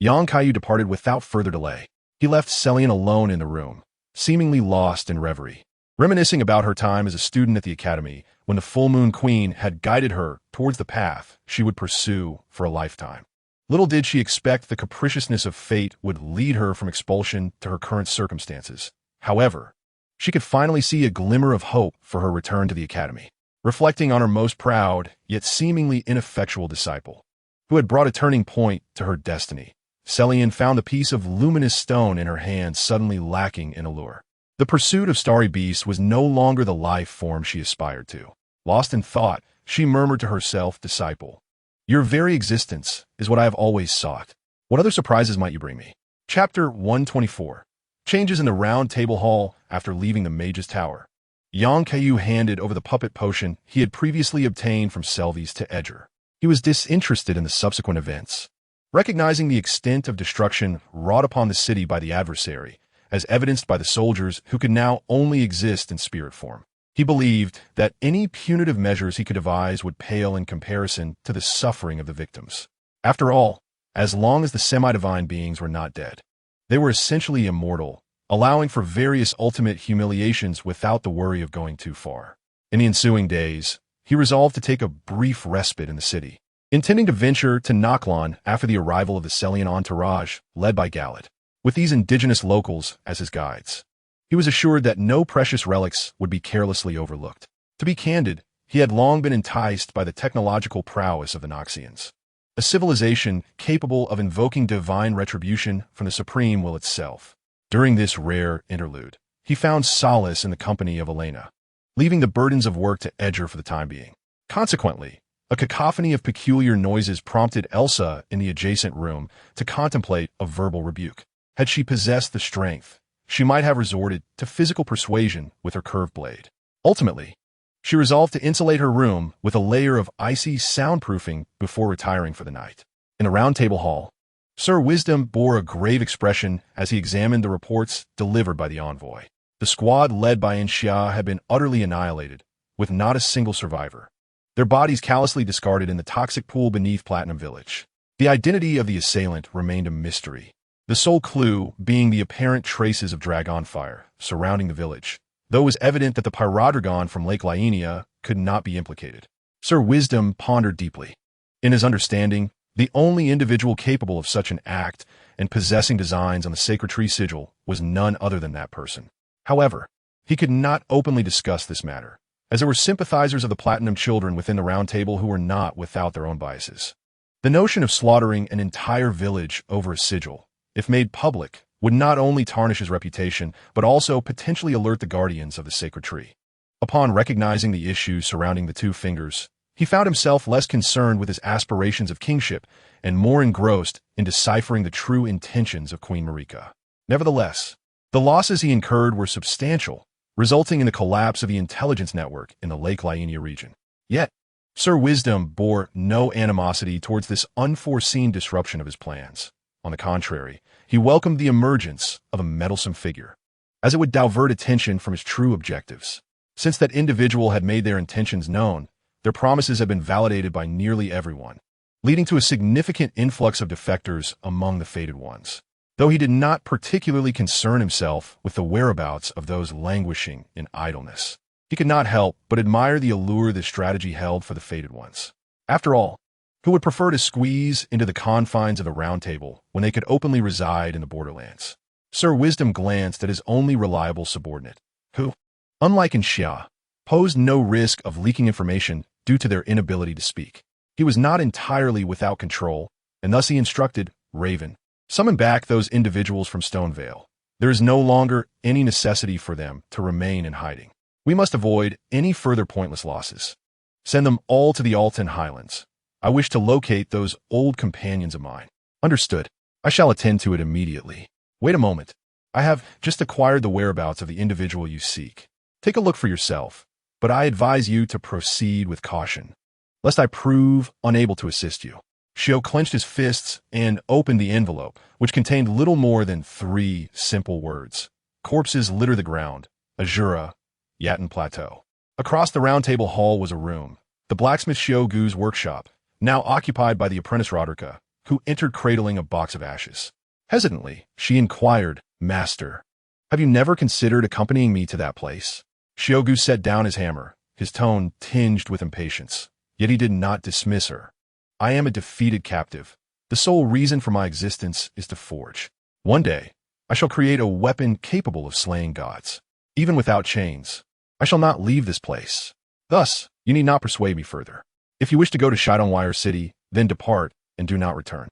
Kaiyu departed without further delay. He left Celian alone in the room, seemingly lost in reverie, reminiscing about her time as a student at the academy when the full moon queen had guided her towards the path she would pursue for a lifetime. Little did she expect the capriciousness of fate would lead her from expulsion to her current circumstances. However, she could finally see a glimmer of hope for her return to the academy, reflecting on her most proud, yet seemingly ineffectual disciple, who had brought a turning point to her destiny. Celian found the piece of luminous stone in her hand suddenly lacking in allure. The pursuit of starry beasts was no longer the life form she aspired to. Lost in thought, she murmured to herself, "Disciple, your very existence is what I have always sought. What other surprises might you bring me?" Chapter 124. Changes in the Round Table Hall after leaving the Mage's Tower. Kaiyu handed over the puppet potion he had previously obtained from Selvies to Edger. He was disinterested in the subsequent events, recognizing the extent of destruction wrought upon the city by the adversary, as evidenced by the soldiers who could now only exist in spirit form. He believed that any punitive measures he could devise would pale in comparison to the suffering of the victims. After all, as long as the semi-divine beings were not dead, they were essentially immortal, allowing for various ultimate humiliations without the worry of going too far. In the ensuing days, he resolved to take a brief respite in the city, intending to venture to Naklon after the arrival of the Celian entourage led by Galad, with these indigenous locals as his guides. He was assured that no precious relics would be carelessly overlooked. To be candid, he had long been enticed by the technological prowess of the Noxians, a civilization capable of invoking divine retribution from the supreme will itself. During this rare interlude, he found solace in the company of Elena, leaving the burdens of work to Edger for the time being. Consequently, a cacophony of peculiar noises prompted Elsa in the adjacent room to contemplate a verbal rebuke. Had she possessed the strength, she might have resorted to physical persuasion with her curved blade. Ultimately, she resolved to insulate her room with a layer of icy soundproofing before retiring for the night. In the Round Table Hall, Sir Wisdom bore a grave expression as he examined the reports delivered by the envoy. The squad led by Inxia had been utterly annihilated, with not a single survivor, their bodies callously discarded in the toxic pool beneath Platinum Village. The identity of the assailant remained a mystery, the sole clue being the apparent traces of dragon fire surrounding the village, though it was evident that the pyrodragon from Lake Laenia could not be implicated. Sir Wisdom pondered deeply. In his understanding, the only individual capable of such an act and possessing designs on the sacred tree sigil was none other than that person. However, he could not openly discuss this matter, as there were sympathizers of the Platinum Children within the Round Table who were not without their own biases. The notion of slaughtering an entire village over a sigil, if made public, would not only tarnish his reputation, but also potentially alert the guardians of the sacred tree. Upon recognizing the issues surrounding the two fingers, he found himself less concerned with his aspirations of kingship and more engrossed in deciphering the true intentions of Queen Marika. Nevertheless, the losses he incurred were substantial, resulting in the collapse of the intelligence network in the Lake Laenia region. Yet, Sir Wisdom bore no animosity towards this unforeseen disruption of his plans. On the contrary, he welcomed the emergence of a meddlesome figure, as it would divert attention from his true objectives. Since that individual had made their intentions known, their promises had been validated by nearly everyone, leading to a significant influx of defectors among the Fated Ones. Though he did not particularly concern himself with the whereabouts of those languishing in idleness, he could not help but admire the allure this strategy held for the Fated Ones. After all, who would prefer to squeeze into the confines of the Round Table when they could openly reside in the borderlands? Sir Wisdom glanced at his only reliable subordinate, who, unlike Inxia, posed no risk of leaking information due to their inability to speak. He was not entirely without control, and thus he instructed Raven, "Summon back those individuals from Stonevale. There is no longer any necessity for them to remain in hiding. We must avoid any further pointless losses. Send them all to the Altan Highlands. I wish to locate those old companions of mine." "Understood. I shall attend to it immediately." "Wait a moment. I have just acquired the whereabouts of the individual you seek. Take a look for yourself, but I advise you to proceed with caution, lest I prove unable to assist you." Shio clenched his fists and opened the envelope, which contained little more than 3 simple words. "Corpses litter the ground. Azura, Yatin Plateau." Across the Round Table Hall was a room, the blacksmith Shio Gu's workshop, now occupied by the apprentice Roderica, who entered cradling a box of ashes. Hesitantly, she inquired, "Master, have you never considered accompanying me to that place?" Shiogu set down his hammer, his tone tinged with impatience. Yet he did not dismiss her. "I am a defeated captive. The sole reason for my existence is to forge. One day, I shall create a weapon capable of slaying gods. Even without chains, I shall not leave this place. Thus, you need not persuade me further. If you wish to go to Shidonwire City, then depart and do not return."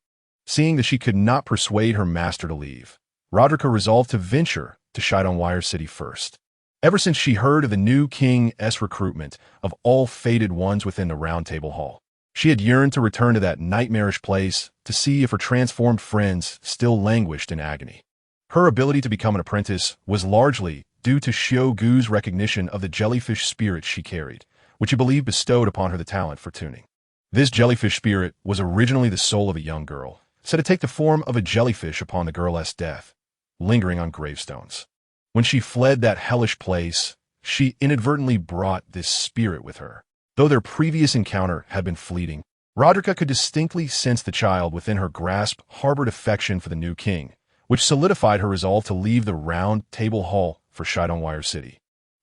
Seeing that she could not persuade her master to leave, Roderica resolved to venture to Shidonwire City first. Ever since she heard of the new king's recruitment of all fated ones within the Round Table Hall, she had yearned to return to that nightmarish place to see if her transformed friends still languished in agony. Her ability to become an apprentice was largely due to Shiogu's recognition of the jellyfish spirit she carried, which he believed bestowed upon her the talent for tuning. This jellyfish spirit was originally the soul of a young girl, said to take the form of a jellyfish upon the girl's death, lingering on gravestones. When she fled that hellish place, she inadvertently brought this spirit with her. Though their previous encounter had been fleeting, Roderica could distinctly sense the child within her grasp harbored affection for the new king, which solidified her resolve to leave the Round Table Hall for Shidonwire City,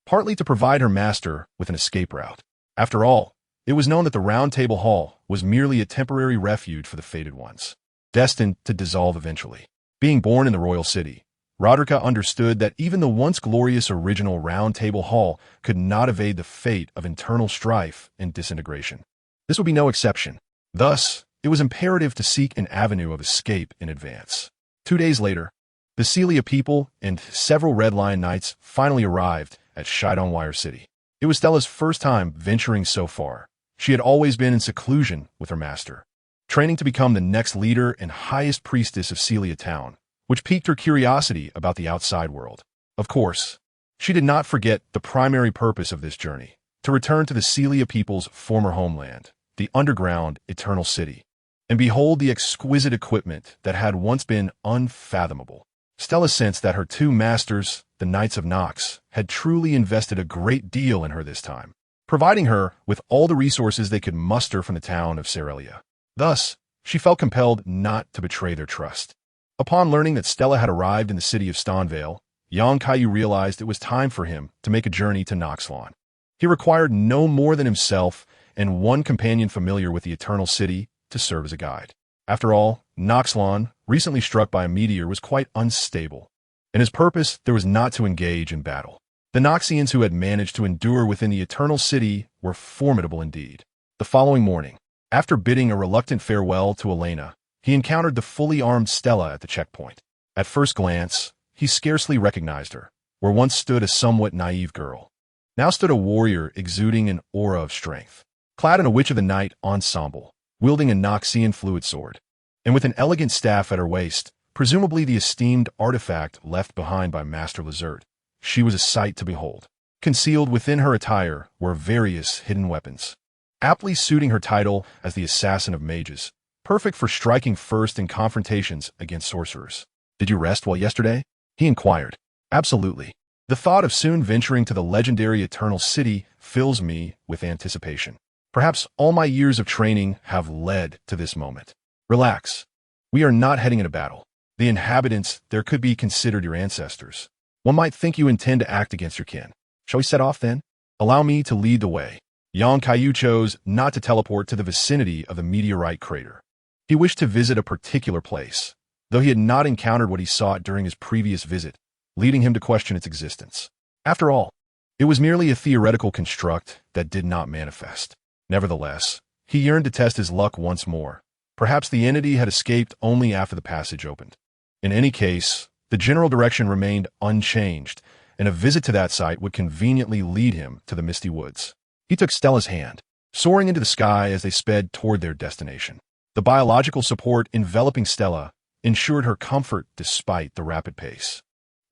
partly to provide her master with an escape route. After all, it was known that the Round Table Hall was merely a temporary refuge for the fated ones, destined to dissolve eventually. Being born in the royal city, Roderica understood that even the once glorious original Round Table Hall could not evade the fate of internal strife and disintegration. This would be no exception. Thus, it was imperative to seek an avenue of escape in advance. 2 days later, the Celia people and several Red Lion Knights finally arrived at Shidonwire City. It was Stella's first time venturing so far. She had always been in seclusion with her master, training to become the next leader and highest priestess of Celia Town, which piqued her curiosity about the outside world. Of course, she did not forget the primary purpose of this journey, to return to the Celia people's former homeland, the underground Eternal City, and behold the exquisite equipment that had once been unfathomable. Stella sensed that her two masters, the Knights of Nox, had truly invested a great deal in her this time, providing her with all the resources they could muster from the town of Cerelia. Thus, she felt compelled not to betray their trust. Upon learning that Stella had arrived in the city of Stonvale, young Kaiyu realized it was time for him to make a journey to Noxlawn. He required no more than himself and one companion familiar with the Eternal City to serve as a guide. After all, Noxlawn, recently struck by a meteor, was quite unstable, and his purpose there was not to engage in battle. The Noxians who had managed to endure within the Eternal City were formidable indeed. The following morning, after bidding a reluctant farewell to Elena, he encountered the fully armed Stella at the checkpoint. At first glance, he scarcely recognized her. Where once stood a somewhat naive girl, now stood a warrior exuding an aura of strength, clad in a Witch of the Night ensemble, wielding a Noxian fluid sword, and with an elegant staff at her waist, presumably the esteemed artifact left behind by Master Lazert. She was a sight to behold. Concealed within her attire were various hidden weapons, aptly suiting her title as the Assassin of Mages, perfect for striking first in confrontations against sorcerers. "Did you rest well yesterday?" he inquired. "Absolutely. The thought of soon venturing to the legendary Eternal City fills me with anticipation. Perhaps all my years of training have led to this moment. Relax. We are not heading into battle. The inhabitants there could be considered your ancestors. One might think you intend to act against your kin. Shall we set off then? Allow me to lead the way." Yang Kaiyu chose not to teleport to the vicinity of the meteorite crater. He wished to visit a particular place, though he had not encountered what he sought during his previous visit, leading him to question its existence. After all, it was merely a theoretical construct that did not manifest. Nevertheless, he yearned to test his luck once more. Perhaps the entity had escaped only after the passage opened. In any case, the general direction remained unchanged, and a visit to that site would conveniently lead him to the misty woods. He took Stella's hand, soaring into the sky as they sped toward their destination. The biological support enveloping Stella ensured her comfort despite the rapid pace,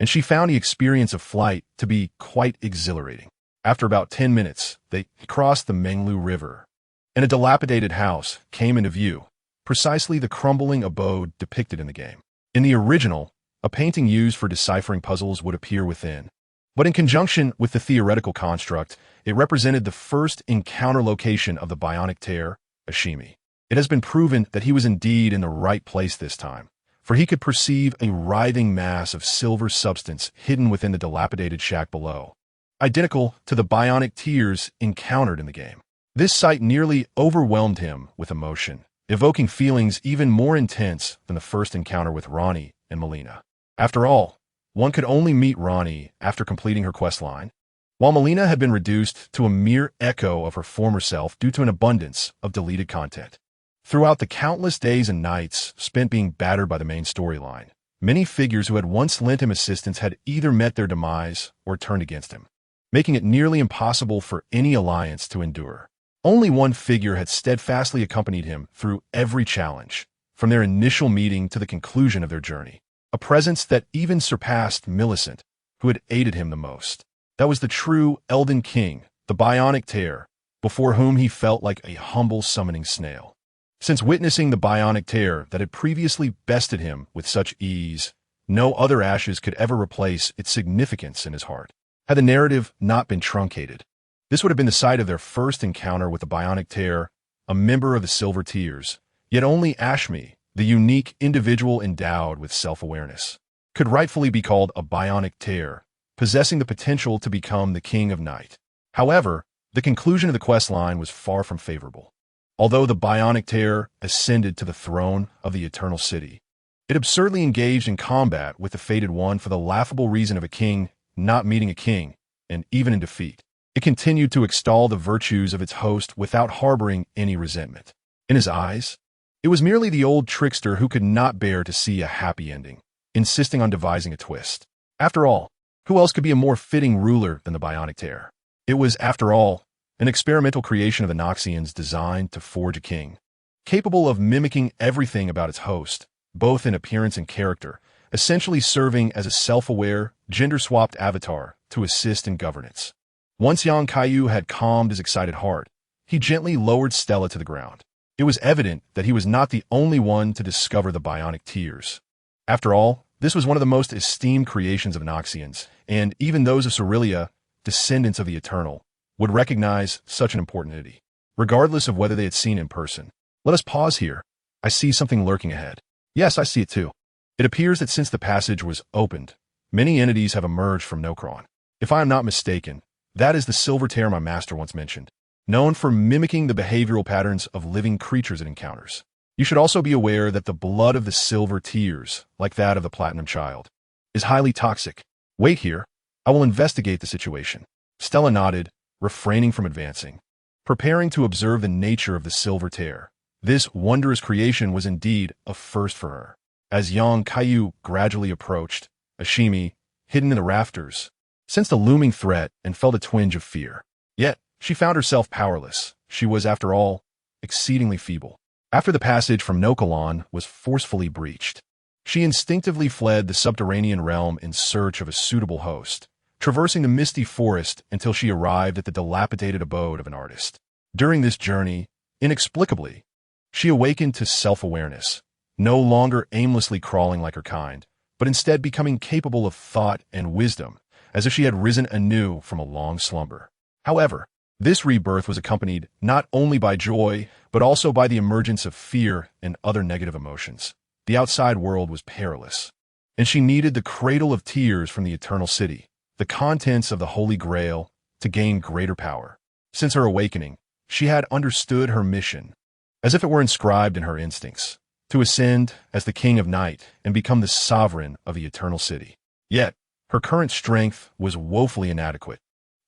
and she found the experience of flight to be quite exhilarating. After about 10 minutes, they crossed the Menglu River, and a dilapidated house came into view, precisely the crumbling abode depicted in the game. In the original, a painting used for deciphering puzzles would appear within, but in conjunction with the theoretical construct, it represented the first encounter location of the bionic tear, Ashimi. It has been proven that he was indeed in the right place this time, for he could perceive a writhing mass of silver substance hidden within the dilapidated shack below, identical to the bionic tears encountered in the game. This sight nearly overwhelmed him with emotion, evoking feelings even more intense than the first encounter with Ronnie and Melina. After all, one could only meet Ronnie after completing her questline, while Melina had been reduced to a mere echo of her former self due to an abundance of deleted content. Throughout the countless days and nights spent being battered by the main storyline, many figures who had once lent him assistance had either met their demise or turned against him, making it nearly impossible for any alliance to endure. Only one figure had steadfastly accompanied him through every challenge, from their initial meeting to the conclusion of their journey, a presence that even surpassed Millicent, who had aided him the most. That was the true Elden King, the bionic tear, before whom he felt like a humble summoning snail. Since witnessing the bionic tear that had previously bested him with such ease, no other ashes could ever replace its significance in his heart. Had the narrative not been truncated, this would have been the site of their first encounter with the bionic tear, a member of the Silver Tears, yet only Ashmi, the unique individual endowed with self-awareness, could rightfully be called a bionic tear, possessing the potential to become the King of Night. However, the conclusion of the questline was far from favorable. Although the bionic tear ascended to the throne of the Eternal City, it absurdly engaged in combat with the Fated One for the laughable reason of a king not meeting a king, and even in defeat, it continued to extol the virtues of its host without harboring any resentment. In his eyes, it was merely the old trickster who could not bear to see a happy ending, insisting on devising a twist. After all, who else could be a more fitting ruler than the bionic tear? It was, after all, an experimental creation of the Noxians designed to forge a king, capable of mimicking everything about its host, both in appearance and character, essentially serving as a self-aware, gender-swapped avatar to assist in governance. Once young Kaiyu had calmed his excited heart, he gently lowered Stella to the ground. It was evident that he was not the only one to discover the bionic tears. After all, this was one of the most esteemed creations of Noxians, and even those of Cerelia, descendants of the Eternal, would recognize such an important entity, regardless of whether they had seen it in person. Let us pause here. I see something lurking ahead. Yes, I see it too. It appears that since the passage was opened, many entities have emerged from Nokron. If I am not mistaken, that is the silver tear my master once mentioned, known for mimicking the behavioral patterns of living creatures it encounters. You should also be aware that the blood of the silver tears, like that of the platinum child, is highly toxic. Wait here. I will investigate the situation. Stella nodded, refraining from advancing, preparing to observe the nature of the silver tear. This wondrous creation was indeed a first for her. As young Kaiyu gradually approached, Ashimi, hidden in the rafters, sensed a looming threat and felt a twinge of fear. Yet, she found herself powerless. She was, after all, exceedingly feeble. After the passage from Nokalon was forcefully breached, she instinctively fled the subterranean realm in search of a suitable host, traversing the misty forest until she arrived at the dilapidated abode of an artist. During this journey, inexplicably, she awakened to self-awareness, no longer aimlessly crawling like her kind, but instead becoming capable of thought and wisdom, as if she had risen anew from a long slumber. However, this rebirth was accompanied not only by joy, but also by the emergence of fear and other negative emotions. The outside world was perilous, and she needed the cradle of tears from the Eternal City, the contents of the Holy Grail, to gain greater power. Since her awakening, she had understood her mission, as if it were inscribed in her instincts, to ascend as the King of Night and become the sovereign of the Eternal City. Yet, her current strength was woefully inadequate.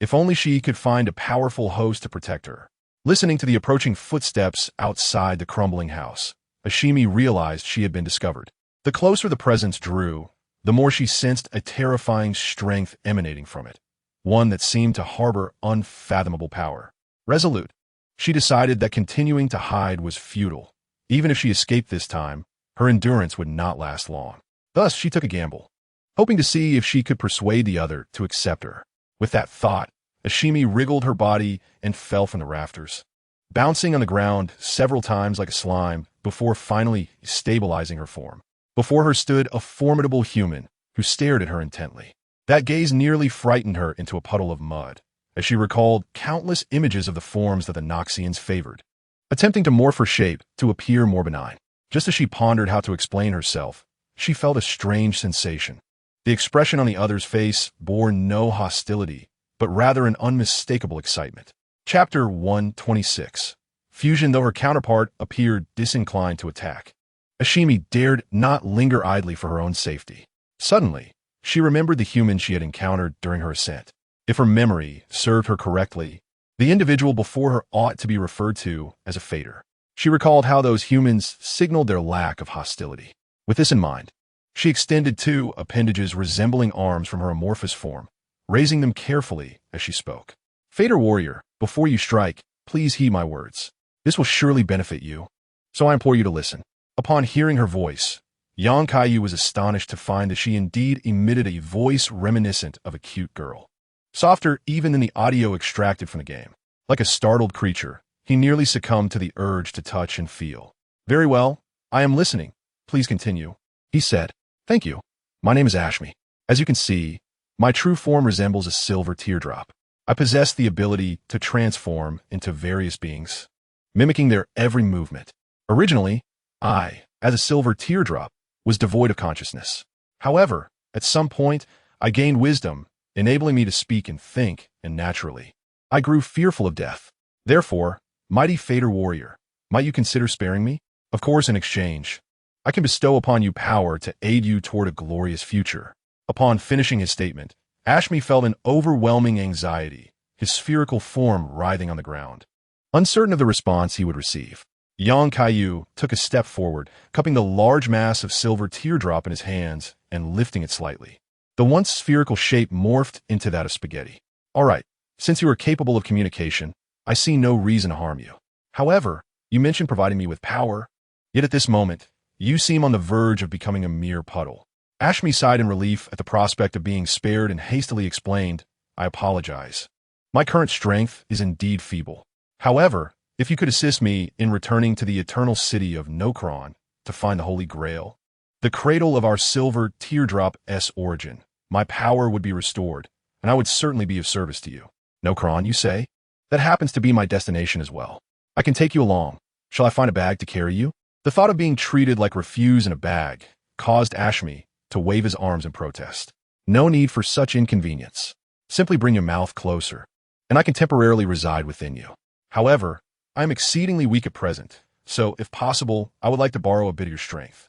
If only she could find a powerful host to protect her. Listening to the approaching footsteps outside the crumbling house, Ashimi realized she had been discovered. The closer the presence drew, the more she sensed a terrifying strength emanating from it, one that seemed to harbor unfathomable power. Resolute, she decided that continuing to hide was futile. Even if she escaped this time, her endurance would not last long. Thus, she took a gamble, hoping to see if she could persuade the other to accept her. With that thought, Ashimi wriggled her body and fell from the rafters, bouncing on the ground several times like a slime before finally stabilizing her form. Before her stood a formidable human who stared at her intently. That gaze nearly frightened her into a puddle of mud, as she recalled countless images of the forms that the Noxians favored. attempting to morph her shape to appear more benign. Just as she pondered how to explain herself, she felt a strange sensation. The expression on the other's face bore no hostility, but rather an unmistakable excitement. Chapter 126. Fusion. Though her counterpart appeared disinclined to attack, Ashimi dared not linger idly for her own safety. Suddenly, she remembered the human she had encountered during her ascent. If her memory served her correctly, the individual before her ought to be referred to as a fader. She recalled how those humans signaled their lack of hostility. With this in mind, she extended two appendages resembling arms from her amorphous form, raising them carefully as she spoke. Fader warrior, before you strike, please heed my words. This will surely benefit you, so I implore you to listen. Upon hearing her voice, young Kaiyu was astonished to find that she indeed emitted a voice reminiscent of a cute girl. Softer even than the audio extracted from the game. Like a startled creature, he nearly succumbed to the urge to touch and feel. Very well, I am listening. Please continue, he said. Thank you. My name is Ashmi. As you can see, my true form resembles a silver teardrop. I possess the ability to transform into various beings, mimicking their every movement. Originally, I, as a silver teardrop, was devoid of consciousness. However, at some point, I gained wisdom, enabling me to speak and think, and naturally, I grew fearful of death. Therefore, mighty Fader warrior, might you consider sparing me? Of course, in exchange, I can bestow upon you power to aid you toward a glorious future. Upon finishing his statement, Ashmi felt an overwhelming anxiety, his spherical form writhing on the ground. Uncertain of the response he would receive, young Kaiyu took a step forward, cupping the large mass of silver teardrop in his hands and lifting it slightly. The once spherical shape morphed into that of spaghetti. All right, since you are capable of communication, I see no reason to harm you. However, you mentioned providing me with power, yet at this moment, you seem on the verge of becoming a mere puddle. Ashmi sighed in relief at the prospect of being spared and hastily explained, I apologize. My current strength is indeed feeble. However, if you could assist me in returning to the eternal city of Nokron to find the Holy Grail, the cradle of our silver teardrop's origin, my power would be restored, and I would certainly be of service to you. Nokron, you say? That happens to be my destination as well. I can take you along. Shall I find a bag to carry you? The thought of being treated like refuse in a bag caused Ashmi to wave his arms in protest. No need for such inconvenience. Simply bring your mouth closer, and I can temporarily reside within you. However, I am exceedingly weak at present, so if possible, I would like to borrow a bit of your strength.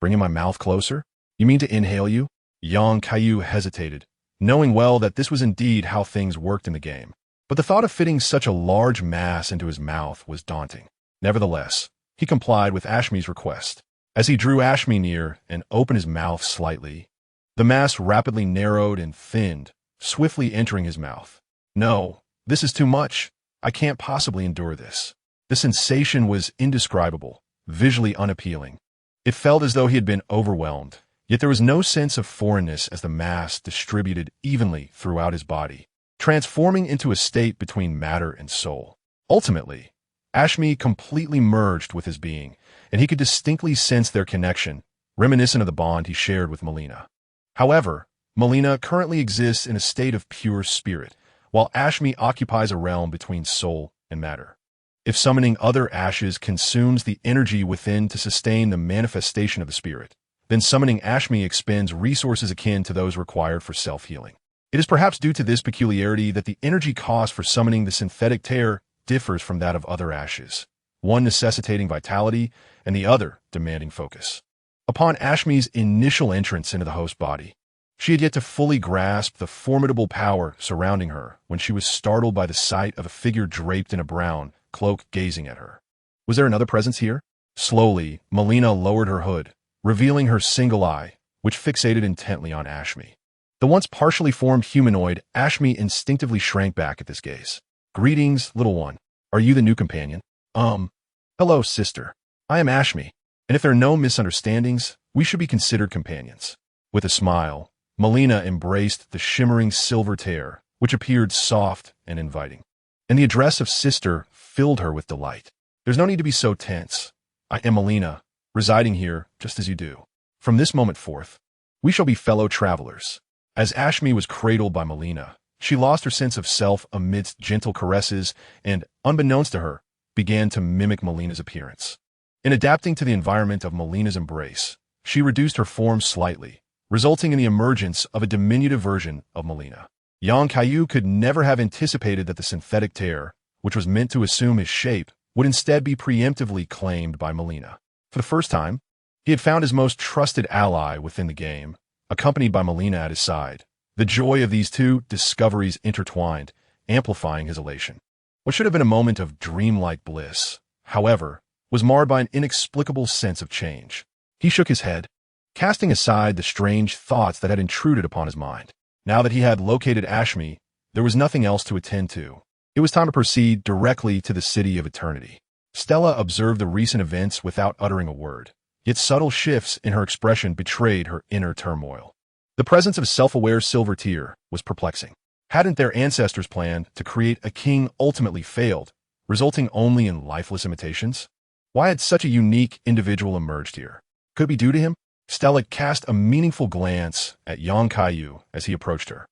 Bringing my mouth closer? You mean to inhale you? Young Kaiyu hesitated, knowing well that this was indeed how things worked in the game. But the thought of fitting such a large mass into his mouth was daunting. Nevertheless, he complied with Ashmi's request. As he drew Ashmi near and opened his mouth slightly, the mass rapidly narrowed and thinned, swiftly entering his mouth. No, this is too much. I can't possibly endure this. The sensation was indescribable, visually unappealing. It felt as though he had been overwhelmed, yet there was no sense of foreignness as the mass distributed evenly throughout his body, transforming into a state between matter and soul. Ultimately, Ashmi completely merged with his being, and he could distinctly sense their connection, reminiscent of the bond he shared with Melina. However, Melina currently exists in a state of pure spirit, while Ashmi occupies a realm between soul and matter. If summoning other ashes consumes the energy within to sustain the manifestation of the spirit, then summoning Ashmi expends resources akin to those required for self-healing. It is perhaps due to this peculiarity that the energy cost for summoning the synthetic tear differs from that of other ashes, one necessitating vitality and the other demanding focus. Upon Ashmi's initial entrance into the host body, she had yet to fully grasp the formidable power surrounding her when she was startled by the sight of a figure draped in a brown cloak gazing at her. Was there another presence here? Slowly, Melina lowered her hood, revealing her single eye, which fixated intently on Ashmi. The once partially formed humanoid, Ashmi instinctively shrank back at this gaze. Greetings, little one. Are you the new companion? Hello, sister. I am Ashmi, and if there are no misunderstandings, we should be considered companions. With a smile, Melina embraced the shimmering silver tear, which appeared soft and inviting. And the address of sister filled her with delight. There's no need to be so tense. I am Melina, residing here just as you do. From this moment forth, we shall be fellow travelers. As Ashmi was cradled by Melina, she lost her sense of self amidst gentle caresses and, unbeknownst to her, began to mimic Melina's appearance. In adapting to the environment of Melina's embrace, she reduced her form slightly, resulting in the emergence of a diminutive version of Melina. Kaiyu could never have anticipated that the synthetic tear, which was meant to assume his shape, would instead be preemptively claimed by Melina. For the first time, he had found his most trusted ally within the game, accompanied by Melina at his side. The joy of these two discoveries intertwined, amplifying his elation. What should have been a moment of dreamlike bliss, however, was marred by an inexplicable sense of change. He shook his head, casting aside the strange thoughts that had intruded upon his mind. Now that he had located Ashmi, there was nothing else to attend to. It was time to proceed directly to the City of Eternity. Stella observed the recent events without uttering a word, yet subtle shifts in her expression betrayed her inner turmoil. The presence of a self-aware silver tear was perplexing. Hadn't their ancestors planned to create a king ultimately failed, resulting only in lifeless imitations? Why had such a unique individual emerged here? Could it be due to him? Stella cast a meaningful glance at Kaiyu as he approached her.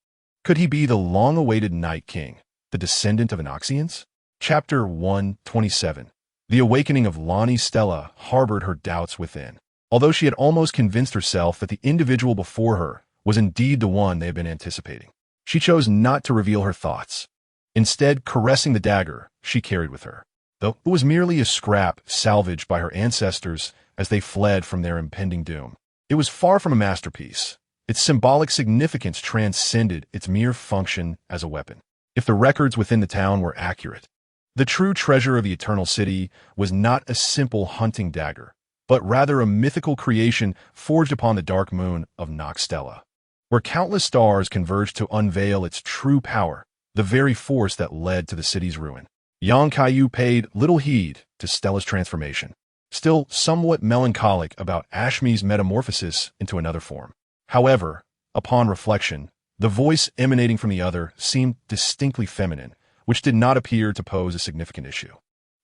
Could he be the long-awaited Night King, the descendant of Enoxians? Chapter 127. The awakening of Lonnie. Stella harbored her doubts within. Although she had almost convinced herself that the individual before her was indeed the one they had been anticipating, she chose not to reveal her thoughts, instead caressing the dagger she carried with her. Though it was merely a scrap salvaged by her ancestors as they fled from their impending doom, it was far from a masterpiece. Its symbolic significance transcended its mere function as a weapon. If the records within the town were accurate, the true treasure of the Eternal City was not a simple hunting dagger, but rather a mythical creation forged upon the dark moon of Noxtella, where countless stars converged to unveil its true power, the very force that led to the city's ruin. Kaiyu paid little heed to Stella's transformation, still somewhat melancholic about Ashmi's metamorphosis into another form. However, upon reflection, the voice emanating from the other seemed distinctly feminine, which did not appear to pose a significant issue.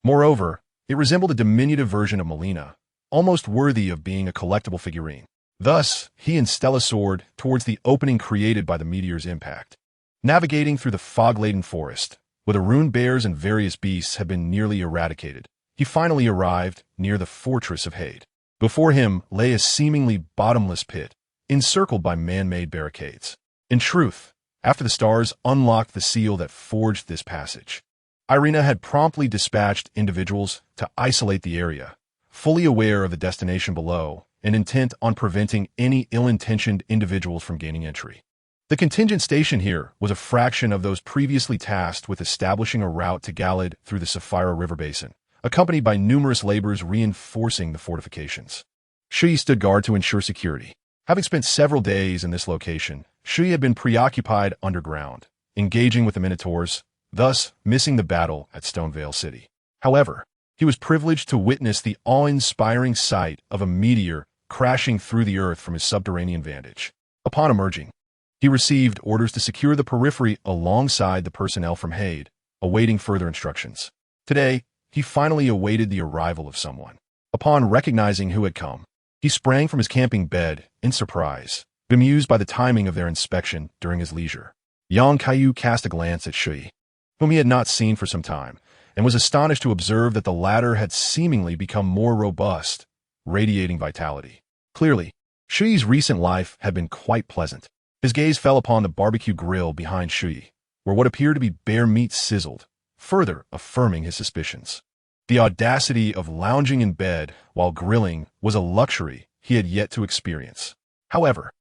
Moreover, it resembled a diminutive version of Melina, almost worthy of being a collectible figurine. Thus, he and Stella soared towards the opening created by the meteor's impact. Navigating through the fog-laden forest, where the rune bears and various beasts had been nearly eradicated, he finally arrived near the fortress of Hade. Before him lay a seemingly bottomless pit, encircled by man-made barricades. In truth, after the stars unlocked the seal that forged this passage, Irina had promptly dispatched individuals to isolate the area, fully aware of the destination below and intent on preventing any ill-intentioned individuals from gaining entry. The contingent station here was a fraction of those previously tasked with establishing a route to Galad through the Sapphira River Basin, accompanied by numerous laborers reinforcing the fortifications. Shui stood guard to ensure security. Having spent several days in this location, Shui had been preoccupied underground, engaging with the Minotaurs, thus missing the battle at Stonevale City. However, he was privileged to witness the awe-inspiring sight of a meteor crashing through the earth from his subterranean vantage. Upon emerging, he received orders to secure the periphery alongside the personnel from Hade, awaiting further instructions. Today, he finally awaited the arrival of someone. Upon recognizing who had come, he sprang from his camping bed in surprise, bemused by the timing of their inspection during his leisure. Kaiyu cast a glance at Shui, whom he had not seen for some time, and was astonished to observe that the latter had seemingly become more robust, radiating vitality. Clearly, Shui's recent life had been quite pleasant. His gaze fell upon the barbecue grill behind Shui, where what appeared to be bear meat sizzled, further affirming his suspicions. The audacity of lounging in bed while grilling was a luxury he had yet to experience. However,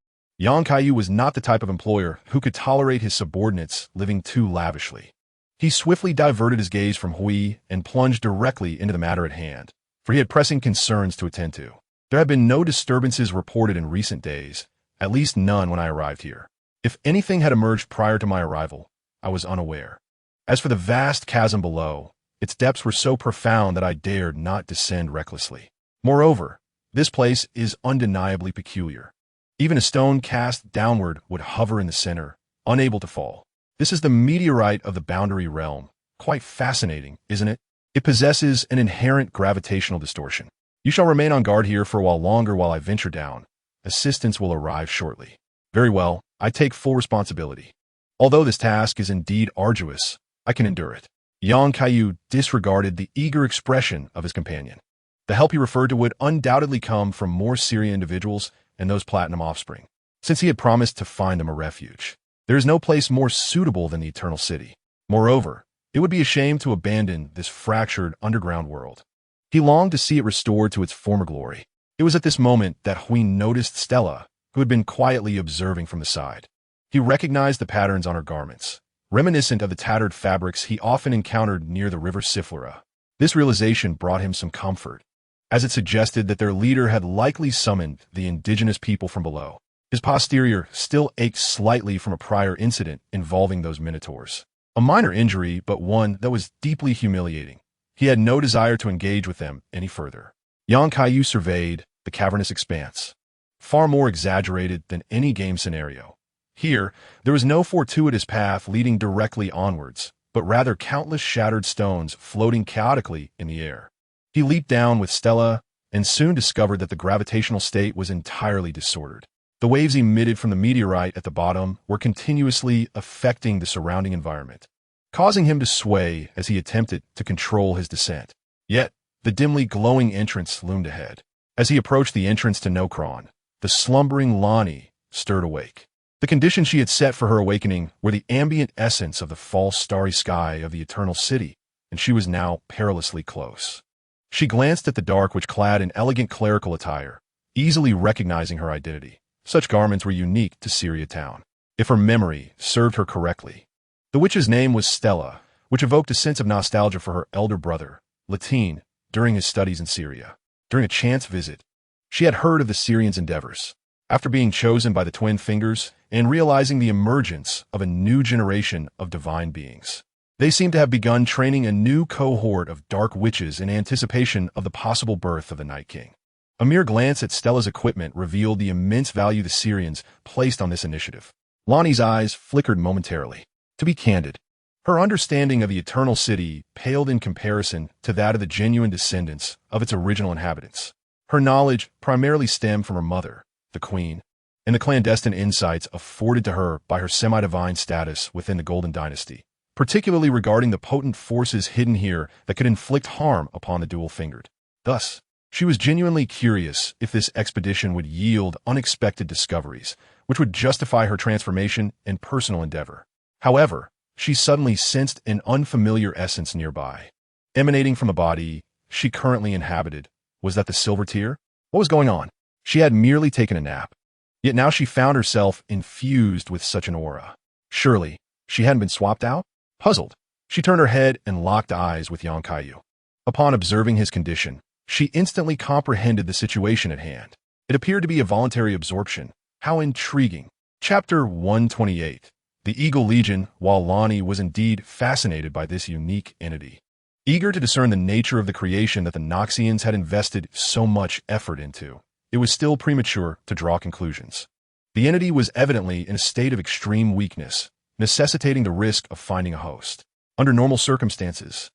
Kaiyu was not the type of employer who could tolerate his subordinates living too lavishly. He swiftly diverted his gaze from Hui and plunged directly into the matter at hand, for he had pressing concerns to attend to. There had been no disturbances reported in recent days, at least none when I arrived here. If anything had emerged prior to my arrival, I was unaware. As for the vast chasm below, its depths were so profound that I dared not descend recklessly. Moreover, this place is undeniably peculiar. Even a stone cast downward would hover in the center, unable to fall. This is the meteorite of the Boundary Realm. Quite fascinating, isn't it? It possesses an inherent gravitational distortion. You shall remain on guard here for a while longer while I venture down. Assistance will arrive shortly. Very well, I take full responsibility. Although this task is indeed arduous, I can endure it. Yang Kaiyu disregarded the eager expression of his companion. The help he referred to would undoubtedly come from more Syrian individuals and those platinum offspring, since he had promised to find them a refuge. There is no place more suitable than the Eternal City. Moreover, it would be a shame to abandon this fractured underground world. He longed to see it restored to its former glory. It was at this moment that Huyn noticed Stella, who had been quietly observing from the side. He recognized the patterns on her garments, reminiscent of the tattered fabrics he often encountered near the river Siflera. This realization brought him some comfort, as it suggested that their leader had likely summoned the indigenous people from below. His posterior still ached slightly from a prior incident involving those minotaurs. A minor injury, but one that was deeply humiliating. He had no desire to engage with them any further. Yang Kaiyu surveyed the cavernous expanse, far more exaggerated than any game scenario. Here, there was no fortuitous path leading directly onwards, but rather countless shattered stones floating chaotically in the air. He leaped down with Stella and soon discovered that the gravitational state was entirely disordered. The waves emitted from the meteorite at the bottom were continuously affecting the surrounding environment, causing him to sway as he attempted to control his descent. Yet, the dimly glowing entrance loomed ahead. As he approached the entrance to Nokron, the slumbering Lonnie stirred awake. The conditions she had set for her awakening were the ambient essence of the false starry sky of the Eternal City, and she was now perilously close. She glanced at the dark which clad in elegant clerical attire, easily recognizing her identity. Such garments were unique to Syria town, if her memory served her correctly. The witch's name was Stella, which evoked a sense of nostalgia for her elder brother, Latine, during his studies in Syria. During a chance visit, she had heard of the Syrians' endeavors. After being chosen by the Twin Fingers and realizing the emergence of a new generation of divine beings, they seemed to have begun training a new cohort of dark witches in anticipation of the possible birth of the Night King. A mere glance at Stella's equipment revealed the immense value the Syrians placed on this initiative. Lonnie's eyes flickered momentarily. To be candid, her understanding of the Eternal City paled in comparison to that of the genuine descendants of its original inhabitants. Her knowledge primarily stemmed from her mother, the Queen, and the clandestine insights afforded to her by her semi-divine status within the Golden Dynasty, particularly regarding the potent forces hidden here that could inflict harm upon the dual-fingered. Thus, she was genuinely curious if this expedition would yield unexpected discoveries, which would justify her transformation and personal endeavor. However, she suddenly sensed an unfamiliar essence nearby. Emanating from the body she currently inhabited, was that the Silver Tear? What was going on? She had merely taken a nap, yet now she found herself infused with such an aura. Surely, she hadn't been swapped out? Puzzled, she turned her head and locked eyes with Yang Kaiyu. Upon observing his condition, she instantly comprehended the situation at hand. It appeared to be a voluntary absorption. How intriguing. Chapter 128. The Eagle Legion. While Lonnie was indeed fascinated by this unique entity, eager to discern the nature of the creation that the Noxians had invested so much effort into, it was still premature to draw conclusions. The entity was evidently in a state of extreme weakness, necessitating the risk of finding a host. Under normal circumstances,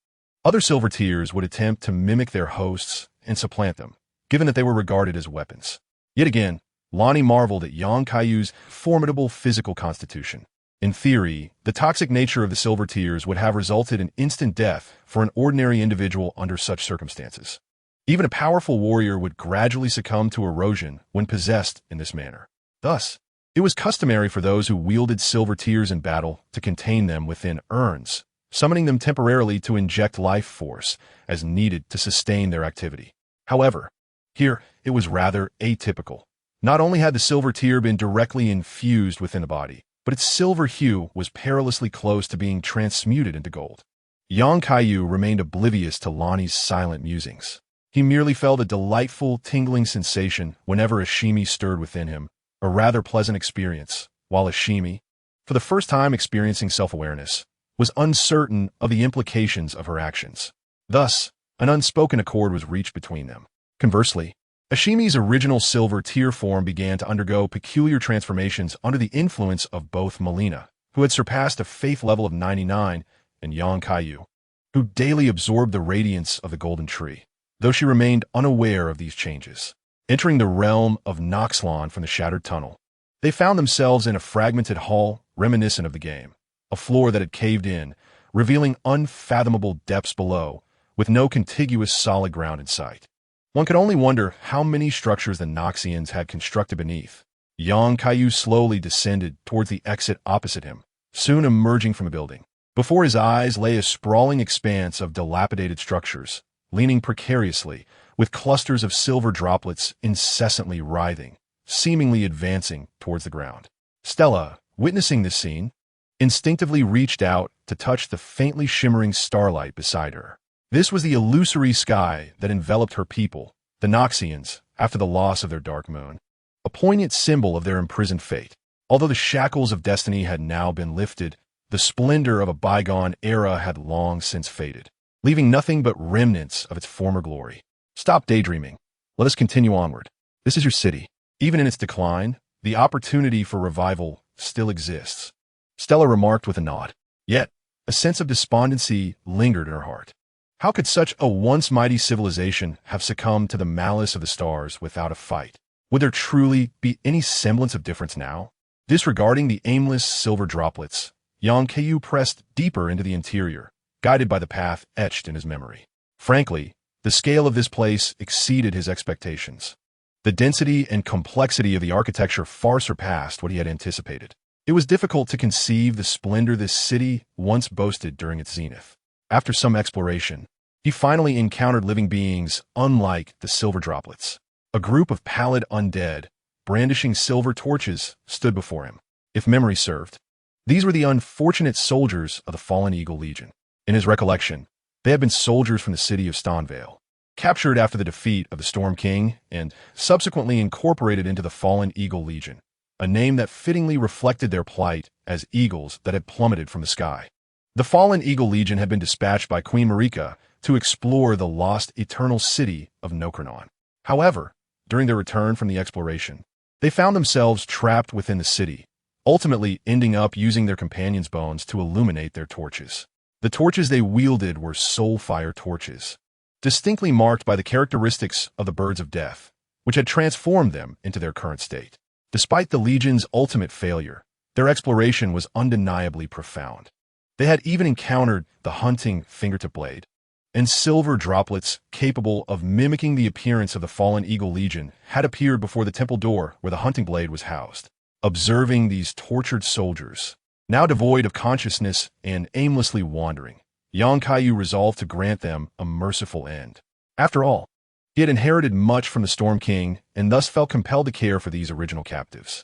other Silver Tears would attempt to mimic their hosts and supplant them, given that they were regarded as weapons. Yet again, Lonnie marveled at Yang Kaiyu's formidable physical constitution. In theory, the toxic nature of the Silver Tears would have resulted in instant death for an ordinary individual under such circumstances. Even a powerful warrior would gradually succumb to erosion when possessed in this manner. Thus, it was customary for those who wielded Silver Tears in battle to contain them within urns, summoning them temporarily to inject life force as needed to sustain their activity. However, here it was rather atypical. Not only had the Silver Tear been directly infused within the body, but its silver hue was perilously close to being transmuted into gold. Yang Kaiyu remained oblivious to Lonnie's silent musings. He merely felt a delightful, tingling sensation whenever Ashimi stirred within him, a rather pleasant experience, while Ashimi, for the first time experiencing self-awareness, was uncertain of the implications of her actions. Thus, an unspoken accord was reached between them. Conversely, Ashimi's original Silver Tear form began to undergo peculiar transformations under the influence of both Melina, who had surpassed a faith level of 99, and Yang Kaiyu, who daily absorbed the radiance of the Golden Tree, though she remained unaware of these changes. Entering the realm of Noxlon from the shattered tunnel, they found themselves in a fragmented hall reminiscent of the game, a floor that had caved in, revealing unfathomable depths below, with no contiguous solid ground in sight. One could only wonder how many structures the Noxians had constructed beneath. Young Kaiyu slowly descended towards the exit opposite him, soon emerging from the building. Before his eyes lay a sprawling expanse of dilapidated structures, leaning precariously, with clusters of silver droplets incessantly writhing, seemingly advancing towards the ground. Stella, witnessing this scene, instinctively reached out to touch the faintly shimmering starlight beside her. This was the illusory sky that enveloped her people, the Noxians, after the loss of their dark moon, a poignant symbol of their imprisoned fate. Although the shackles of destiny had now been lifted, the splendor of a bygone era had long since faded, leaving nothing but remnants of its former glory. Stop daydreaming. Let us continue onward. This is your city. Even in its decline, the opportunity for revival still exists. Stella remarked with a nod. Yet, a sense of despondency lingered in her heart. How could such a once mighty civilization have succumbed to the malice of the stars without a fight? Would there truly be any semblance of difference now? Disregarding the aimless silver droplets, Yang Kaiyu pressed deeper into the interior, guided by the path etched in his memory. Frankly, the scale of this place exceeded his expectations. The density and complexity of the architecture far surpassed what he had anticipated. It was difficult to conceive the splendor this city once boasted during its zenith. After some exploration, he finally encountered living beings unlike the silver droplets. A group of pallid undead, brandishing silver torches, stood before him. If memory served, these were the unfortunate soldiers of the Fallen Eagle Legion. In his recollection, they had been soldiers from the city of Stonvale, captured after the defeat of the Storm King and subsequently incorporated into the Fallen Eagle Legion, a name that fittingly reflected their plight as eagles that had plummeted from the sky. The Fallen Eagle Legion had been dispatched by Queen Marika to explore the lost eternal city of Nocranon. However, during their return from the exploration, they found themselves trapped within the city, ultimately ending up using their companions' bones to illuminate their torches. The torches they wielded were soulfire torches, distinctly marked by the characteristics of the birds of death, which had transformed them into their current state. Despite the Legion's ultimate failure, their exploration was undeniably profound. They had even encountered the hunting fingertip blade, and silver droplets capable of mimicking the appearance of the Fallen Eagle Legion had appeared before the temple door where the hunting blade was housed. Observing these tortured soldiers, now devoid of consciousness and aimlessly wandering, Yang Kaiyu resolved to grant them a merciful end. After all, he had inherited much from the Storm King and thus felt compelled to care for these original captives.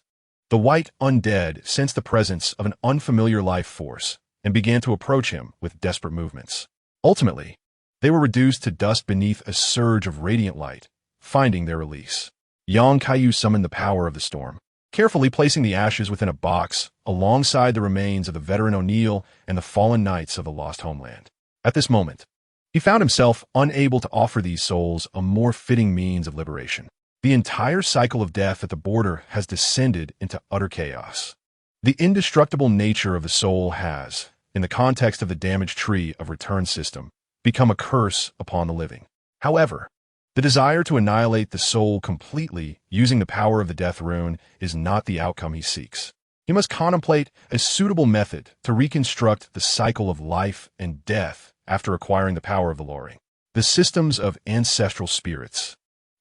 The white undead sensed the presence of an unfamiliar life force and began to approach him with desperate movements. Ultimately, they were reduced to dust beneath a surge of radiant light, finding their release. Yang Kaiyu summoned the power of the storm, carefully placing the ashes within a box alongside the remains of the veteran O'Neill and the fallen knights of the lost homeland. At this moment, he found himself unable to offer these souls a more fitting means of liberation. The entire cycle of death at the border has descended into utter chaos. The indestructible nature of the soul has, in the context of the damaged tree of return system, become a curse upon the living. However, the desire to annihilate the soul completely using the power of the death rune is not the outcome he seeks. He must contemplate a suitable method to reconstruct the cycle of life and death after acquiring the power of the Loring. The systems of ancestral spirits,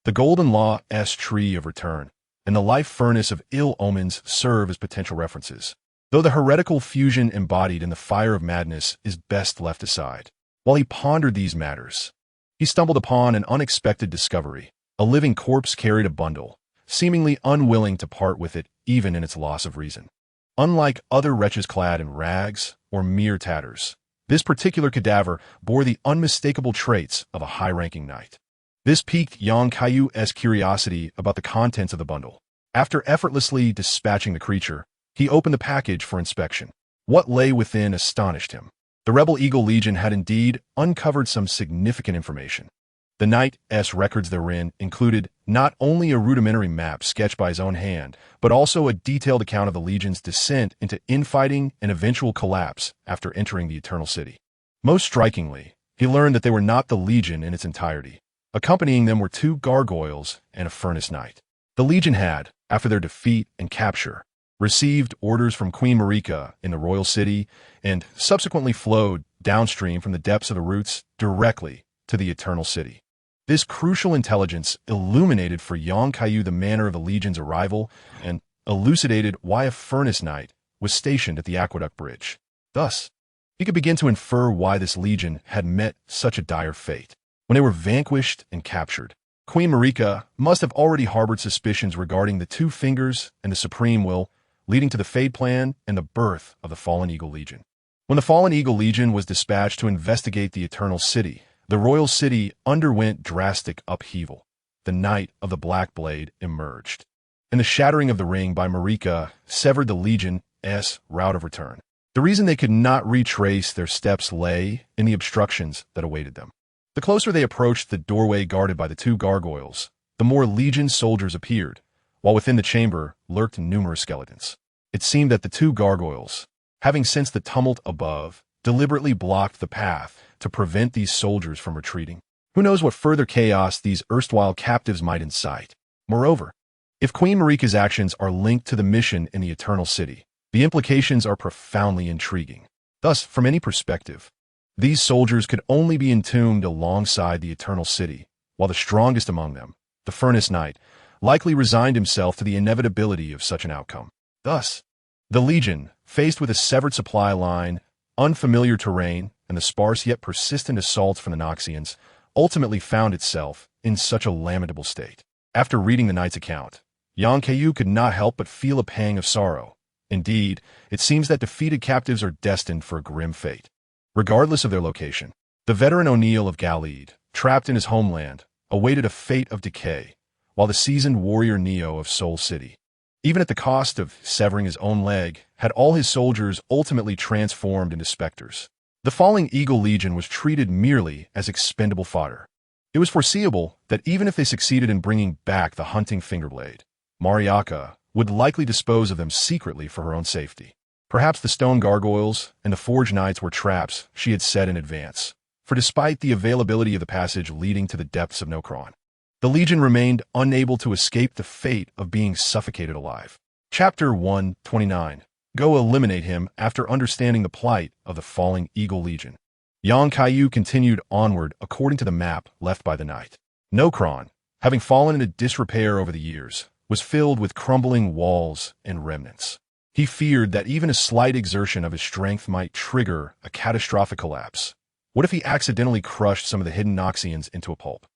the Golden Law S tree of return, and the life furnace of ill omens serve as potential references, though the heretical fusion embodied in the fire of madness is best left aside. While he pondered these matters, he stumbled upon an unexpected discovery. A living corpse carried a bundle, seemingly unwilling to part with it even in its loss of reason. Unlike other wretches clad in rags or mere tatters, this particular cadaver bore the unmistakable traits of a high-ranking knight. This piqued Yang Kaiyu's curiosity about the contents of the bundle. After effortlessly dispatching the creature, he opened the package for inspection. What lay within astonished him. The Rebel Eagle Legion had indeed uncovered some significant information. The Knight's records therein included not only a rudimentary map sketched by his own hand, but also a detailed account of the Legion's descent into infighting and eventual collapse after entering the Eternal City. Most strikingly, he learned that they were not the Legion in its entirety. Accompanying them were 2 gargoyles and a furnace knight. The Legion had, after their defeat and capture, received orders from Queen Marika in the royal city and subsequently flowed downstream from the depths of the roots directly to the Eternal City. This crucial intelligence illuminated for young Kaiyu the manner of the Legion's arrival and elucidated why a furnace knight was stationed at the aqueduct bridge. Thus, he could begin to infer why this legion had met such a dire fate. When they were vanquished and captured, Queen Marika must have already harbored suspicions regarding the Two Fingers and the Supreme Will, leading to the Fade Plan and the birth of the Fallen Eagle Legion. When the Fallen Eagle Legion was dispatched to investigate the Eternal City, the royal city underwent drastic upheaval. The Knight of the Black Blade emerged, and the shattering of the ring by Marika severed the Legion's route of return. The reason they could not retrace their steps lay in the obstructions that awaited them. The closer they approached the doorway guarded by the two gargoyles, the more Legion soldiers appeared, while within the chamber lurked numerous skeletons. It seemed that the two gargoyles, having sensed the tumult above, deliberately blocked the path to prevent these soldiers from retreating. Who knows what further chaos these erstwhile captives might incite? Moreover, if Queen Marika's actions are linked to the mission in the Eternal City, the implications are profoundly intriguing. Thus, from any perspective, these soldiers could only be entombed alongside the Eternal City, while the strongest among them, the Furnace Knight, likely resigned himself to the inevitability of such an outcome. Thus, the Legion, faced with a severed supply line, unfamiliar terrain, and the sparse yet persistent assaults from the Noxians, ultimately found itself in such a lamentable state. After reading the knight's account, young Kaiyu could not help but feel a pang of sorrow. Indeed, it seems that defeated captives are destined for a grim fate. Regardless of their location, the veteran O'Neill of Gallede, trapped in his homeland, awaited a fate of decay, while the seasoned warrior Neo of Soul City, even at the cost of severing his own leg, had all his soldiers ultimately transformed into specters. The Falling Eagle Legion was treated merely as expendable fodder. It was foreseeable that even if they succeeded in bringing back the hunting fingerblade, Mariaka would likely dispose of them secretly for her own safety. Perhaps the stone gargoyles and the forge knights were traps she had set in advance, for despite the availability of the passage leading to the depths of Nokron, the Legion remained unable to escape the fate of being suffocated alive. Chapter 129. Go eliminate him after understanding the plight of the Falling Eagle Legion. Young Kaiyu continued onward according to the map left by the knight. Nokron, having fallen into disrepair over the years, was filled with crumbling walls and remnants. He feared that even a slight exertion of his strength might trigger a catastrophic collapse. What if he accidentally crushed some of the hidden Noxians into a pulp?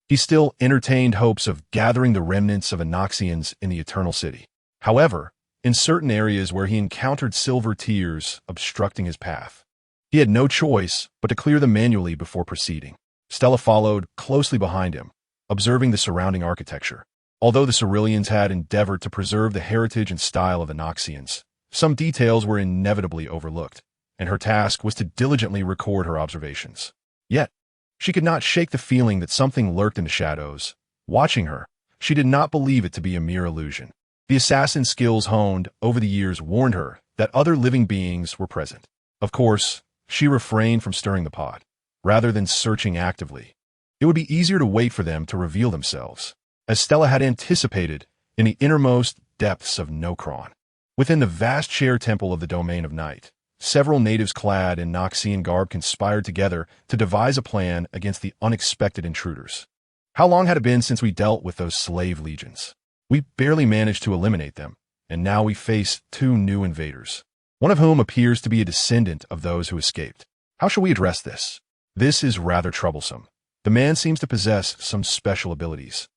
He still entertained hopes of gathering the remnants of Noxians in the Eternal City. However, in certain areas where he encountered silver tears obstructing his path, he had no choice but to clear them manually before proceeding. Stella followed closely behind him, observing the surrounding architecture. Although the Ceruleans had endeavored to preserve the heritage and style of the Noxians, some details were inevitably overlooked, and her task was to diligently record her observations. Yet, she could not shake the feeling that something lurked in the shadows. Watching her, she did not believe it to be a mere illusion. The assassin's skills honed over the years warned her that other living beings were present. Of course, she refrained from stirring the pot, rather than searching actively. It would be easier to wait for them to reveal themselves, as Stella had anticipated, in the innermost depths of Nokron. Within the vast chair temple of the Domain of Night, several natives clad in Noxian garb conspired together to devise a plan against the unexpected intruders. How long had it been since we dealt with those slave legions? We barely managed to eliminate them, and now we face two new invaders, one of whom appears to be a descendant of those who escaped. How shall we address this? This is rather troublesome. The man seems to possess some special abilities,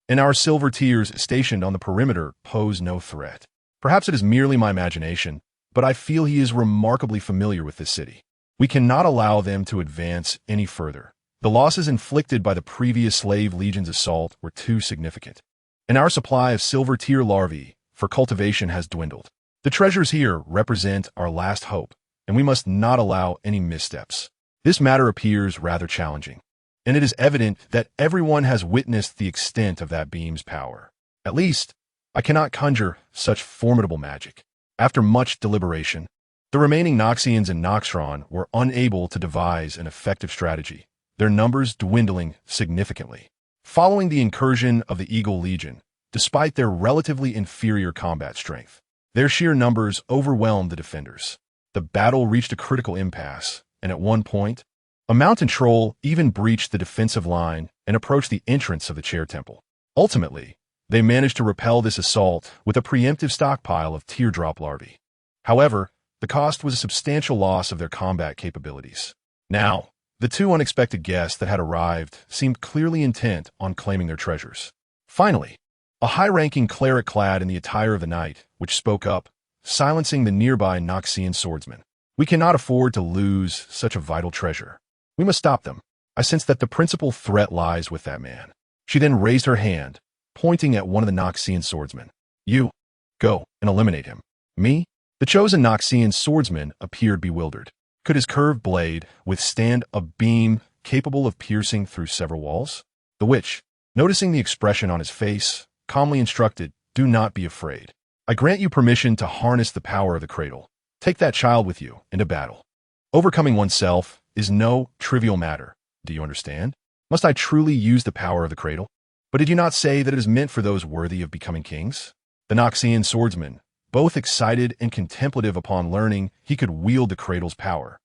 and our silver tiers stationed on the perimeter pose no threat. Perhaps it is merely my imagination, but I feel he is remarkably familiar with this city. We cannot allow them to advance any further. The losses inflicted by the previous slave legion's assault were too significant, and our supply of silver tier larvae for cultivation has dwindled. The treasures here represent our last hope, and we must not allow any missteps. This matter appears rather challenging, and it is evident that everyone has witnessed the extent of that beam's power. At least, I cannot conjure such formidable magic. After much deliberation, the remaining Noxians in Noxron were unable to devise an effective strategy, their numbers dwindling significantly. Following the incursion of the Eagle Legion, despite their relatively inferior combat strength, their sheer numbers overwhelmed the defenders. The battle reached a critical impasse, and at one point, a mountain troll even breached the defensive line and approached the entrance of the chair temple. Ultimately, they managed to repel this assault with a preemptive stockpile of teardrop larvae. However, the cost was a substantial loss of their combat capabilities. Now, the two unexpected guests that had arrived seemed clearly intent on claiming their treasures. Finally, a high-ranking cleric clad in the attire of the knight, which spoke up, silencing the nearby Noxian swordsman. "We cannot afford to lose such a vital treasure. We must stop them. I sense that the principal threat lies with that man." She then raised her hand, pointing at one of the Noxian swordsmen. "You, go and eliminate him." "Me?" The chosen Noxian swordsman appeared bewildered. Could his curved blade withstand a beam capable of piercing through several walls? The witch, noticing the expression on his face, calmly instructed, "Do not be afraid. I grant you permission to harness the power of the cradle. Take that child with you into battle. Overcoming oneself is no trivial matter. Do you understand? Must I truly use the power of the cradle? But did you not say that it is meant for those worthy of becoming kings?" The Noxian swordsman, both excited and contemplative upon learning he could wield the cradle's power,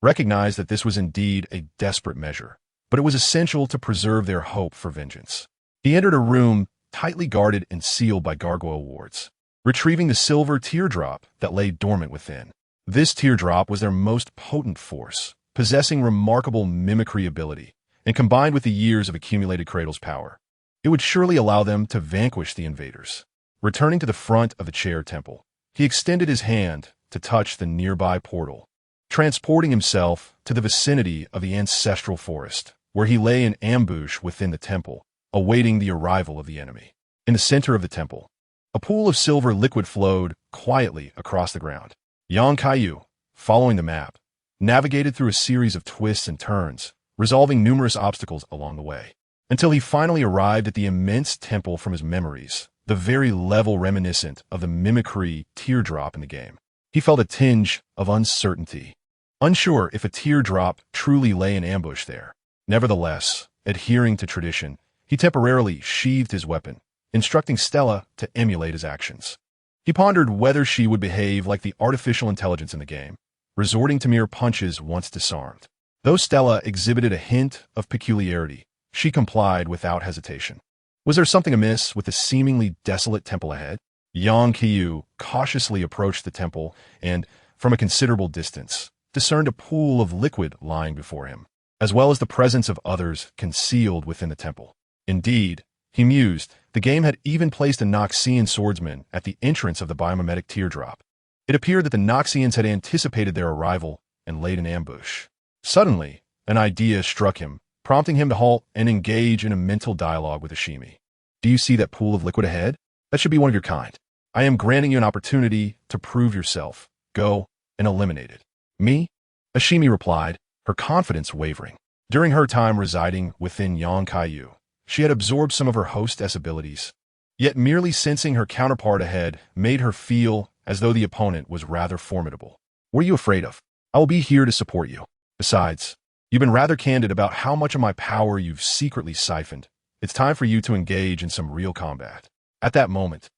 recognized that this was indeed a desperate measure, but it was essential to preserve their hope for vengeance. He entered a room tightly guarded and sealed by gargoyle wards, retrieving the silver teardrop that lay dormant within. This teardrop was their most potent force, possessing remarkable mimicry ability, and combined with the years of accumulated cradle's power, it would surely allow them to vanquish the invaders. Returning to the front of the chair temple, he extended his hand to touch the nearby portal, transporting himself to the vicinity of the ancestral forest, where he lay in ambush within the temple, awaiting the arrival of the enemy. In the center of the temple, a pool of silver liquid flowed quietly across the ground. Kaiyu, following the map, navigated through a series of twists and turns, resolving numerous obstacles along the way, until he finally arrived at the immense temple from his memories, the very level reminiscent of the mimicry teardrop in the game. He felt a tinge of uncertainty, unsure if a teardrop truly lay in ambush there. Nevertheless, adhering to tradition, he temporarily sheathed his weapon, instructing Stella to emulate his actions. He pondered whether she would behave like the artificial intelligence in the game, resorting to mere punches once disarmed. Though Stella exhibited a hint of peculiarity, she complied without hesitation. Was there something amiss with the seemingly desolate temple ahead? Kaiyu cautiously approached the temple and, from a considerable distance, discerned a pool of liquid lying before him, as well as the presence of others concealed within the temple. Indeed, he mused, the game had even placed a Noxian swordsman at the entrance of the biomimetic teardrop. It appeared that the Noxians had anticipated their arrival and laid an ambush. Suddenly, an idea struck him, prompting him to halt and engage in a mental dialogue with Ashimi. "Do you see that pool of liquid ahead? That should be one of your kind. I am granting you an opportunity to prove yourself. Go and eliminate it." "Me?" Ashimi replied, her confidence wavering. During her time residing within Kaiyu, she had absorbed some of her hostess abilities, yet merely sensing her counterpart ahead made her feel as though the opponent was rather formidable. "What are you afraid of? I will be here to support you. Besides, you've been rather candid about how much of my power you've secretly siphoned. It's time for you to engage in some real combat." At that moment,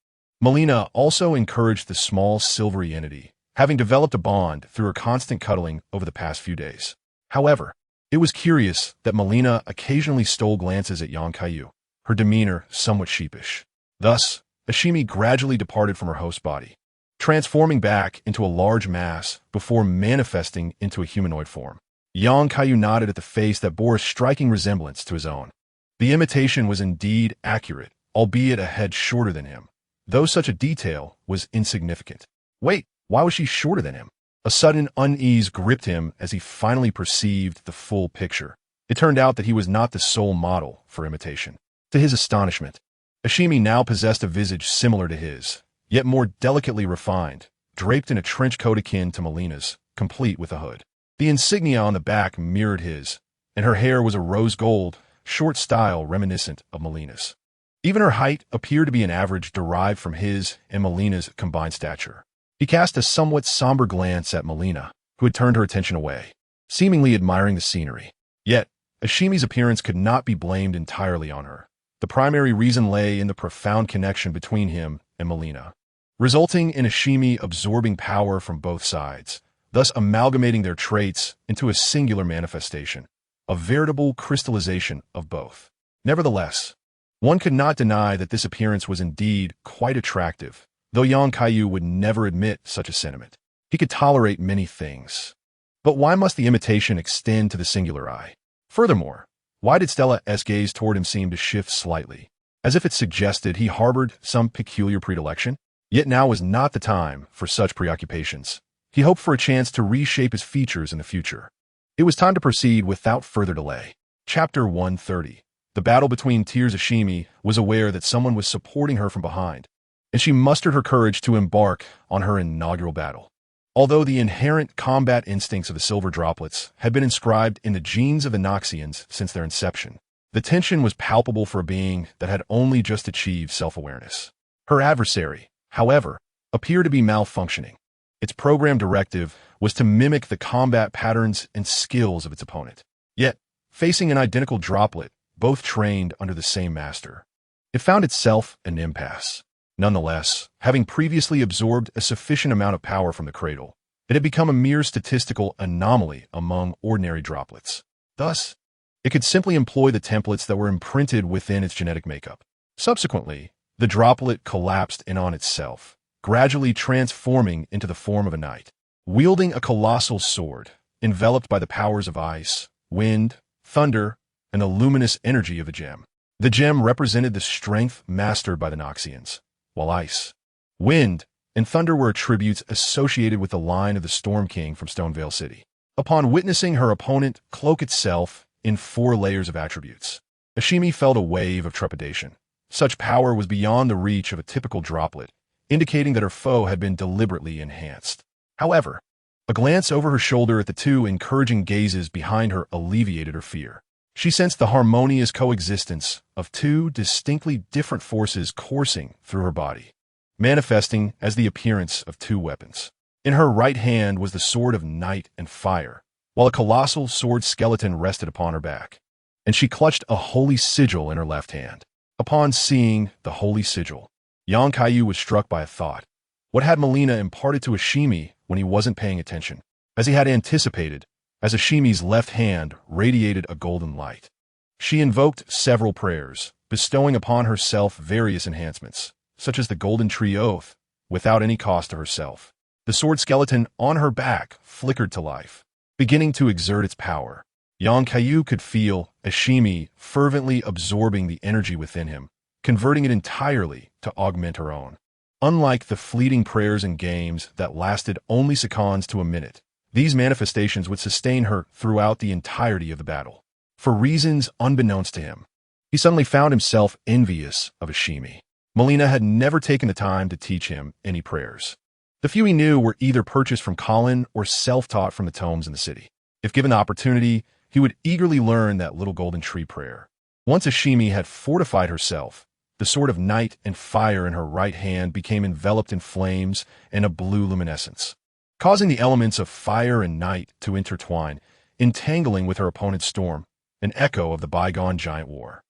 Melina also encouraged the small silvery entity, having developed a bond through her constant cuddling over the past few days. However, it was curious that Melina occasionally stole glances at Kaiyu, her demeanor somewhat sheepish. Thus, Ashimi gradually departed from her host body, transforming back into a large mass before manifesting into a humanoid form. Kaiyu nodded at the face that bore a striking resemblance to his own. The imitation was indeed accurate, albeit a head shorter than him, though such a detail was insignificant. Wait, why was she shorter than him? A sudden unease gripped him as he finally perceived the full picture. It turned out that he was not the sole model for imitation. To his astonishment, Ashimi now possessed a visage similar to his, yet more delicately refined, draped in a trench coat akin to Melina's, complete with a hood. The insignia on the back mirrored his, and her hair was a rose gold, short style reminiscent of Melina's. Even her height appeared to be an average derived from his and Melina's combined stature. He cast a somewhat somber glance at Melina, who had turned her attention away, seemingly admiring the scenery. Yet, Ashimi's appearance could not be blamed entirely on her. The primary reason lay in the profound connection between him and Melina, resulting in Ashimi absorbing power from both sides, thus amalgamating their traits into a singular manifestation, a veritable crystallization of both. Nevertheless, one could not deny that this appearance was indeed quite attractive, though young Kaiyu would never admit such a sentiment. He could tolerate many things. But why must the imitation extend to the singular eye? Furthermore, why did Stella's gaze toward him seem to shift slightly, as if it suggested he harbored some peculiar predilection? Yet now was not the time for such preoccupations. He hoped for a chance to reshape his features in the future. It was time to proceed without further delay. Chapter 130. The battle between Tears Ashimi was aware that someone was supporting her from behind, and she mustered her courage to embark on her inaugural battle. Although the inherent combat instincts of the silver droplets had been inscribed in the genes of the Noxians since their inception, the tension was palpable for a being that had only just achieved self-awareness. Her adversary, however, appeared to be malfunctioning. Its programmed directive was to mimic the combat patterns and skills of its opponent. Yet, facing an identical droplet, both trained under the same master, it found itself an impasse. Nonetheless, having previously absorbed a sufficient amount of power from the cradle, it had become a mere statistical anomaly among ordinary droplets. Thus, it could simply employ the templates that were imprinted within its genetic makeup. Subsequently, the droplet collapsed in on itself, gradually transforming into the form of a knight, wielding a colossal sword, enveloped by the powers of ice, wind, thunder, and the luminous energy of a gem. The gem represented the strength mastered by the Noxians, while ice, wind, and thunder were attributes associated with the line of the Storm King from Stonevale City. Upon witnessing her opponent cloak itself in 4 layers of attributes, Ashimi felt a wave of trepidation. Such power was beyond the reach of a typical droplet, indicating that her foe had been deliberately enhanced. However, a glance over her shoulder at the 2 encouraging gazes behind her alleviated her fear. She sensed the harmonious coexistence of 2 distinctly different forces coursing through her body, manifesting as the appearance of 2 weapons. In her right hand was the sword of night and fire, while a colossal sword skeleton rested upon her back, and she clutched a holy sigil in her left hand. Upon seeing the holy sigil, young Kaiyu was struck by a thought. What had Melina imparted to Ashimi when he wasn't paying attention? As he had anticipated, as Ashimi's left hand radiated a golden light, she invoked several prayers, bestowing upon herself various enhancements, such as the Golden Tree Oath, without any cost to herself. The sword skeleton on her back flickered to life, beginning to exert its power. Young Kaiyu could feel Ashimi fervently absorbing the energy within him, converting it entirely to augment her own. Unlike the fleeting prayers and games that lasted only seconds to a minute, these manifestations would sustain her throughout the entirety of the battle. For reasons unbeknownst to him, he suddenly found himself envious of Ashimi. Melina had never taken the time to teach him any prayers. The few he knew were either purchased from Colin or self-taught from the tomes in the city. If given the opportunity, he would eagerly learn that little golden tree prayer. Once Ashimi had fortified herself, the sword of night and fire in her right hand became enveloped in flames and a blue luminescence, causing the elements of fire and night to intertwine, entangling with her opponent's storm, an echo of the bygone giant war.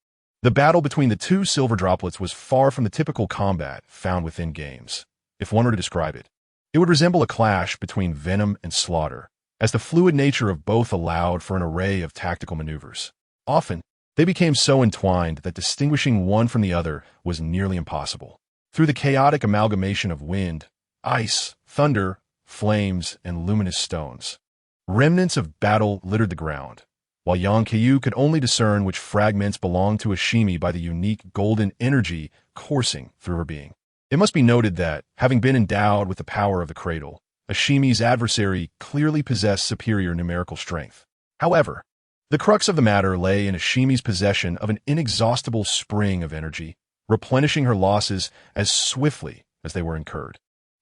The battle between the 2 silver droplets was far from the typical combat found within games. If one were to describe it, it would resemble a clash between venom and slaughter, as the fluid nature of both allowed for an array of tactical maneuvers. Often, they became so entwined that distinguishing one from the other was nearly impossible. Through the chaotic amalgamation of wind, ice, thunder, flames, and luminous stones, remnants of battle littered the ground, while young Kaiyu could only discern which fragments belonged to Ashimi by the unique golden energy coursing through her being. It must be noted that, having been endowed with the power of the cradle, Ashimi's adversary clearly possessed superior numerical strength. However, the crux of the matter lay in Ashimi's possession of an inexhaustible spring of energy, replenishing her losses as swiftly as they were incurred,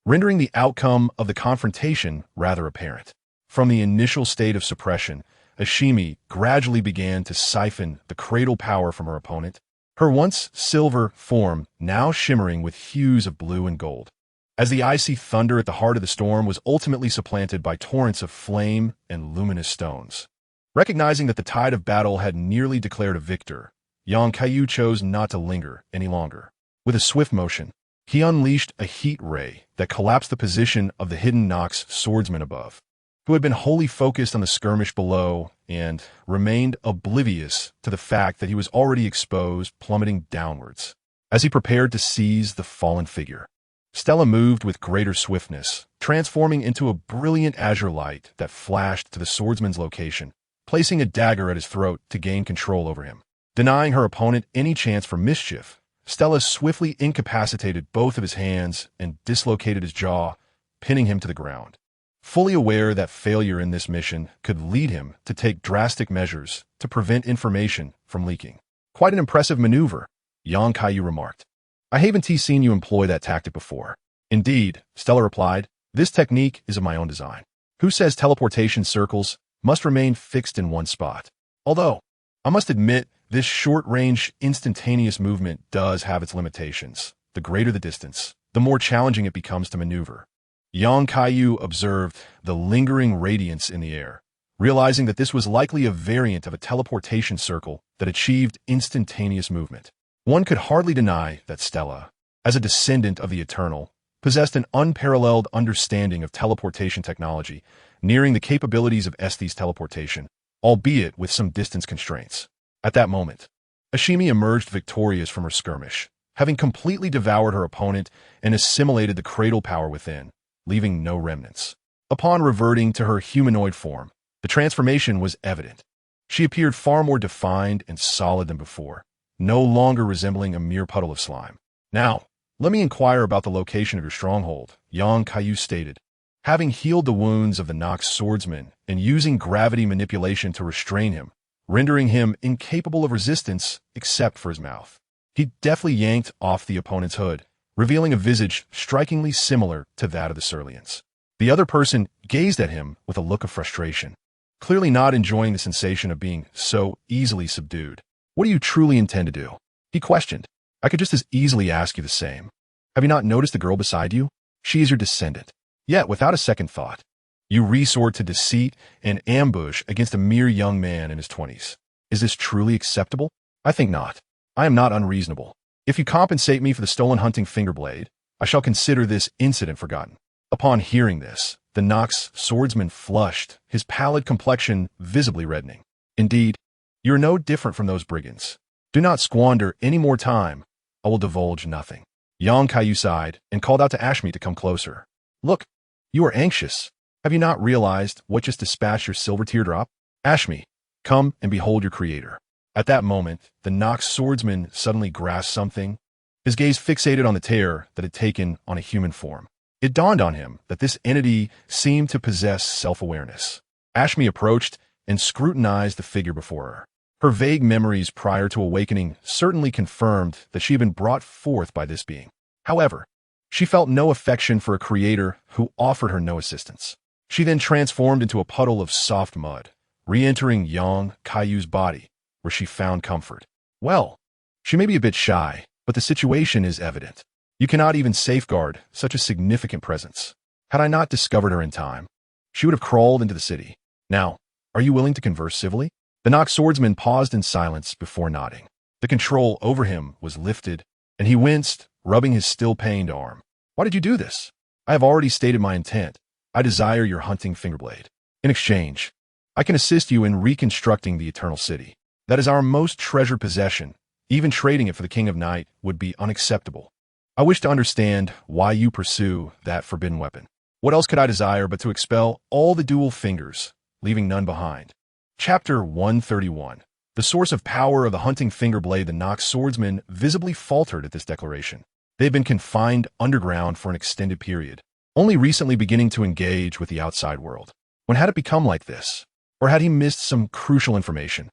rendering the outcome of the confrontation rather apparent. From the initial state of suppression, Ashimi gradually began to siphon the cradle power from her opponent, her once silver form now shimmering with hues of blue and gold. As the icy thunder at the heart of the storm was ultimately supplanted by torrents of flame and luminous stones. Recognizing that the tide of battle had nearly declared a victor, young Kaiyu chose not to linger any longer. With a swift motion, he unleashed a heat ray that collapsed the position of the hidden Nox swordsman above. who had been wholly focused on the skirmish below and remained oblivious to the fact that he was already exposed, plummeting downwards. As he prepared to seize the fallen figure, Stella moved with greater swiftness, transforming into a brilliant azure light that flashed to the swordsman's location, placing a dagger at his throat to gain control over him. Denying her opponent any chance for mischief, Stella swiftly incapacitated both of his hands and dislocated his jaw, pinning him to the ground. Fully aware that failure in this mission could lead him to take drastic measures to prevent information from leaking. Quite an impressive maneuver, young Kaiyu remarked. I haven't seen you employ that tactic before. Indeed, Stella replied, this technique is of my own design. Who says teleportation circles must remain fixed in one spot? Although, I must admit, this short-range, instantaneous movement does have its limitations. The greater the distance, the more challenging it becomes to maneuver. Yang Kaiyu observed the lingering radiance in the air, realizing that this was likely a variant of a teleportation circle that achieved instantaneous movement. One could hardly deny that Stella, as a descendant of the Eternal, possessed an unparalleled understanding of teleportation technology, nearing the capabilities of Esthe's teleportation, albeit with some distance constraints. At that moment, Ashimi emerged victorious from her skirmish, having completely devoured her opponent and assimilated the cradle power within, leaving no remnants. Upon reverting to her humanoid form, the transformation was evident. She appeared far more defined and solid than before, no longer resembling a mere puddle of slime. Now, let me inquire about the location of your stronghold, Yang Kaiyu stated. Having healed the wounds of the Nox swordsman and using gravity manipulation to restrain him, rendering him incapable of resistance except for his mouth, he deftly yanked off the opponent's hood, revealing a visage strikingly similar to that of the Ceruleans. The other person gazed at him with a look of frustration, clearly not enjoying the sensation of being so easily subdued. What do you truly intend to do? He questioned. I could just as easily ask you the same. Have you not noticed the girl beside you? She is your descendant. Yet, without a second thought, you resort to deceit and ambush against a mere young man in his 20s. Is this truly acceptable? I think not. I am not unreasonable. If you compensate me for the stolen hunting fingerblade, I shall consider this incident forgotten. Upon hearing this, the Nox swordsman flushed, his pallid complexion visibly reddening. Indeed, you are no different from those brigands. Do not squander any more time. I will divulge nothing. Yang Kaiyu sighed and called out to Ashmi to come closer. Look, you are anxious. Have you not realized what just dispatched your silver teardrop? Ashmi, come and behold your creator. At that moment, the Nox swordsman suddenly grasped something, his gaze fixated on the tear that had taken on a human form. It dawned on him that this entity seemed to possess self-awareness. Ashmi approached and scrutinized the figure before her. Her vague memories prior to awakening certainly confirmed that she had been brought forth by this being. However, she felt no affection for a creator who offered her no assistance. She then transformed into a puddle of soft mud, re-entering Yang Kaiyu's body, where she found comfort. Well, she may be a bit shy, but the situation is evident. You cannot even safeguard such a significant presence. Had I not discovered her in time, she would have crawled into the city. Now, are you willing to converse civilly? The Nox swordsman paused in silence before nodding. The control over him was lifted, and he winced, rubbing his still-pained arm. Why did you do this? I have already stated my intent. I desire your hunting fingerblade. In exchange, I can assist you in reconstructing the Eternal City. That is our most treasured possession. Even trading it for the King of Night would be unacceptable. I wish to understand why you pursue that forbidden weapon. What else could I desire but to expel all the dual fingers, leaving none behind? Chapter 131. The source of power of the hunting fingerblade. The Nox swordsman visibly faltered at this declaration. They had been confined underground for an extended period, only recently beginning to engage with the outside world. When had it become like this? Or had he missed some crucial information?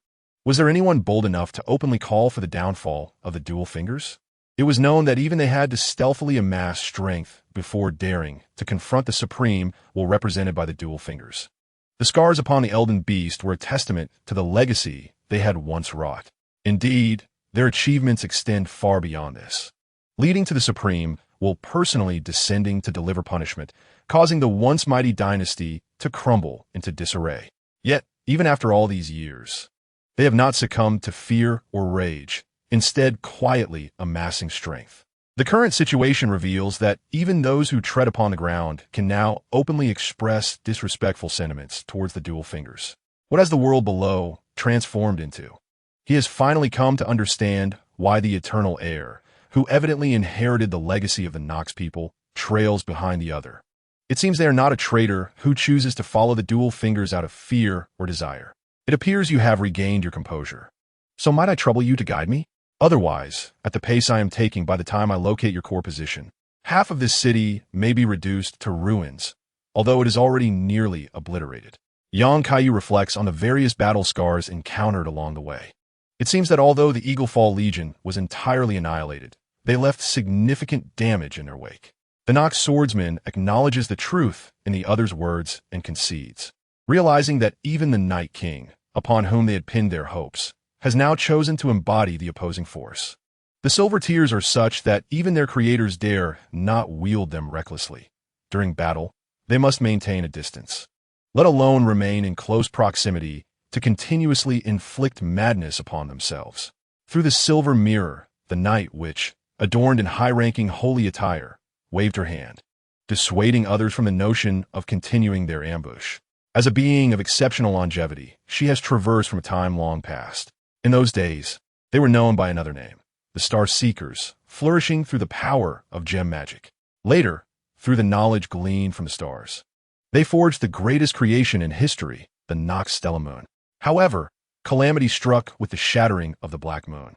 Was there anyone bold enough to openly call for the downfall of the dual fingers? It was known that even they had to stealthily amass strength before daring to confront the Supreme while represented by the dual fingers. The scars upon the Elden Beast were a testament to the legacy they had once wrought. Indeed, their achievements extend far beyond this, leading to the Supreme while personally descending to deliver punishment, causing the once mighty dynasty to crumble into disarray. Yet, even after all these years, they have not succumbed to fear or rage, instead quietly amassing strength. The current situation reveals that even those who tread upon the ground can now openly express disrespectful sentiments towards the dual fingers. What has the world below transformed into? He has finally come to understand why the eternal heir, who evidently inherited the legacy of the Nox people, trails behind the other. It seems they are not a traitor who chooses to follow the dual fingers out of fear or desire. It appears you have regained your composure. So might I trouble you to guide me? Otherwise, at the pace I am taking by the time I locate your core position, half of this city may be reduced to ruins, although it is already nearly obliterated. Kaiyu reflects on the various battle scars encountered along the way. It seems that although the Eaglefall Legion was entirely annihilated, they left significant damage in their wake. The Nox swordsman acknowledges the truth in the other's words and concedes, realizing that even the Night King, upon whom they had pinned their hopes, has now chosen to embody the opposing force. The Silver Tears are such that even their creators dare not wield them recklessly. During battle, they must maintain a distance, let alone remain in close proximity to continuously inflict madness upon themselves. Through the silver mirror, the Night Witch, adorned in high-ranking holy attire, waved her hand, dissuading others from the notion of continuing their ambush. As a being of exceptional longevity, she has traversed from a time long past. In those days, they were known by another name, the Star Seekers, flourishing through the power of gem magic. Later, through the knowledge gleaned from the stars, they forged the greatest creation in history, the Nox Stellar Moon. However, calamity struck with the shattering of the Black Moon,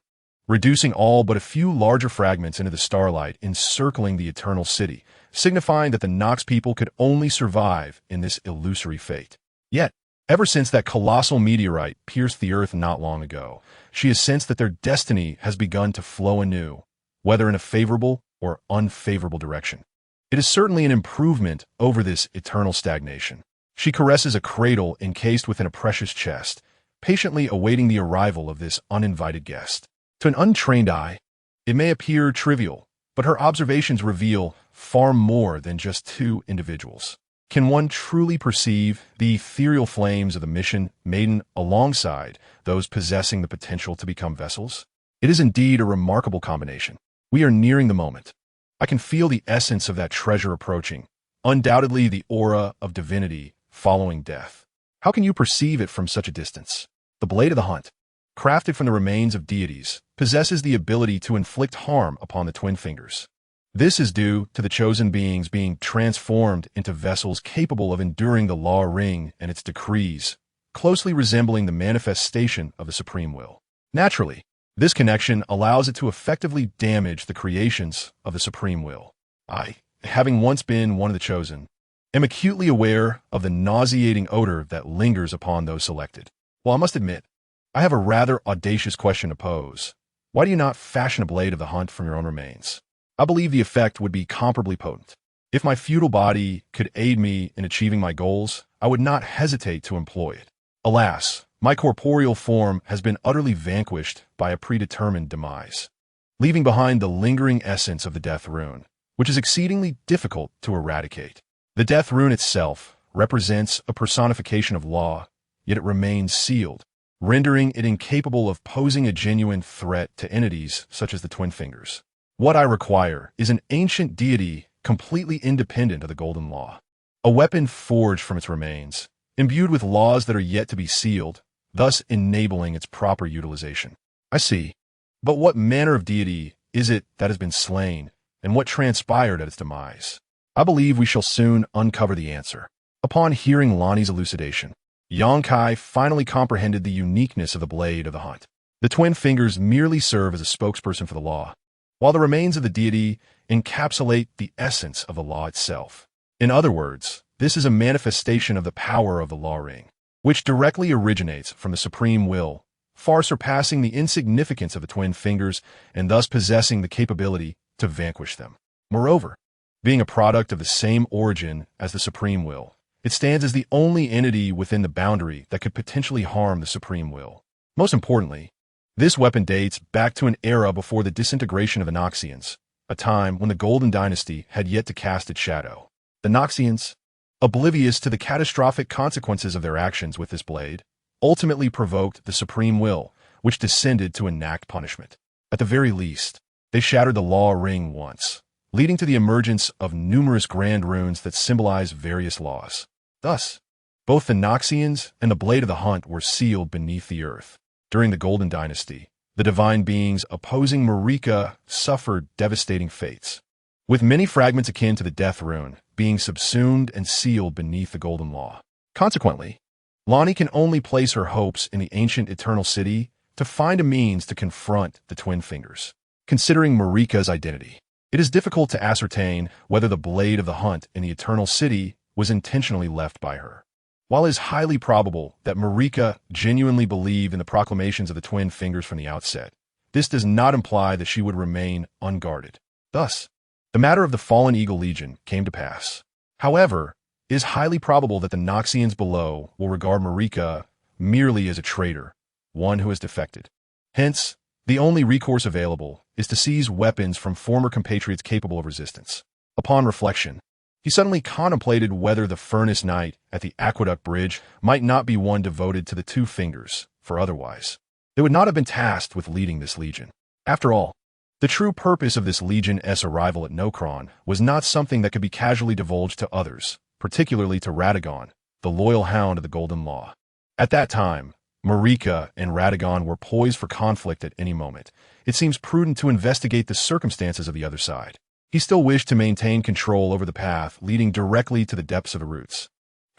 reducing all but a few larger fragments into the starlight encircling the Eternal City, signifying that the Nox people could only survive in this illusory fate. Yet, ever since that colossal meteorite pierced the earth not long ago, she has sensed that their destiny has begun to flow anew, whether in a favorable or unfavorable direction. It is certainly an improvement over this eternal stagnation. She caresses a cradle encased within a precious chest, patiently awaiting the arrival of this uninvited guest. To an untrained eye, it may appear trivial, but her observations reveal far more than just two individuals. Can one truly perceive the ethereal flames of the mission maiden alongside those possessing the potential to become vessels? It is indeed a remarkable combination. We are nearing the moment. I can feel the essence of that treasure approaching, undoubtedly the aura of divinity following death. How can you perceive it from such a distance? The Blade of the Hunt, crafted from the remains of deities, possesses the ability to inflict harm upon the twin fingers. This is due to the chosen beings being transformed into vessels capable of enduring the Law Ring and its decrees, closely resembling the manifestation of the Supreme Will. Naturally, this connection allows it to effectively damage the creations of the Supreme Will. I, having once been one of the chosen, am acutely aware of the nauseating odor that lingers upon those selected. Well, I must admit, I have a rather audacious question to pose. Why do you not fashion a blade of the hunt from your own remains? I believe the effect would be comparably potent. If my feudal body could aid me in achieving my goals, I would not hesitate to employ it. Alas, my corporeal form has been utterly vanquished by a predetermined demise, leaving behind the lingering essence of the Death Rune, which is exceedingly difficult to eradicate. The Death Rune itself represents a personification of law, yet it remains sealed, rendering it incapable of posing a genuine threat to entities such as the Twin Fingers. What I require is an ancient deity completely independent of the Golden Law, a weapon forged from its remains, imbued with laws that are yet to be sealed, thus enabling its proper utilization. I see. But what manner of deity is it that has been slain, and what transpired at its demise? I believe we shall soon uncover the answer. Upon hearing Lonnie's elucidation, Yonkai finally comprehended the uniqueness of the Blade of the Hunt. The Twin Fingers merely serve as a spokesperson for the law, while the remains of the deity encapsulate the essence of the law itself. In other words, this is a manifestation of the power of the Law Ring, which directly originates from the Supreme Will, far surpassing the insignificance of the Twin Fingers and thus possessing the capability to vanquish them. Moreover, being a product of the same origin as the Supreme Will, it stands as the only entity within the boundary that could potentially harm the Supreme Will. Most importantly, this weapon dates back to an era before the disintegration of the Noxians, a time when the Golden Dynasty had yet to cast its shadow. The Noxians, oblivious to the catastrophic consequences of their actions with this blade, ultimately provoked the Supreme Will, which descended to enact punishment. At the very least, They shattered the law ring once, leading to the emergence of numerous grand runes that symbolize various laws. Thus, both the Noxians and the Blade of the Hunt were sealed beneath the earth. During the Golden Dynasty, the divine beings opposing Marika suffered devastating fates, with many fragments akin to the Death Rune being subsumed and sealed beneath the Golden Law. Consequently, Lonnie can only place her hopes in the ancient Eternal City to find a means to confront the Twin Fingers. Considering Marika's identity, it is difficult to ascertain whether the Blade of the Hunt in the Eternal City was intentionally left by her. While it is highly probable that Marika genuinely believed in the proclamations of the Twin Fingers from the outset, this does not imply that she would remain unguarded. Thus, the matter of the fallen Eagle Legion came to pass. However, it is highly probable that the Noxians below will regard Marika merely as a traitor, one who has defected. Hence, the only recourse available is to seize weapons from former compatriots capable of resistance. Upon reflection, he suddenly contemplated whether the Furnace Knight at the Aqueduct Bridge might not be one devoted to the Two Fingers, for otherwise, they would not have been tasked with leading this legion. After all, the true purpose of this Legion's arrival at Nokron was not something that could be casually divulged to others, particularly to Radagon, the loyal hound of the Golden Law. At that time, Marika and Radagon were poised for conflict at any moment. It seems prudent to investigate the circumstances of the other side. He still wished to maintain control over the path leading directly to the depths of the roots.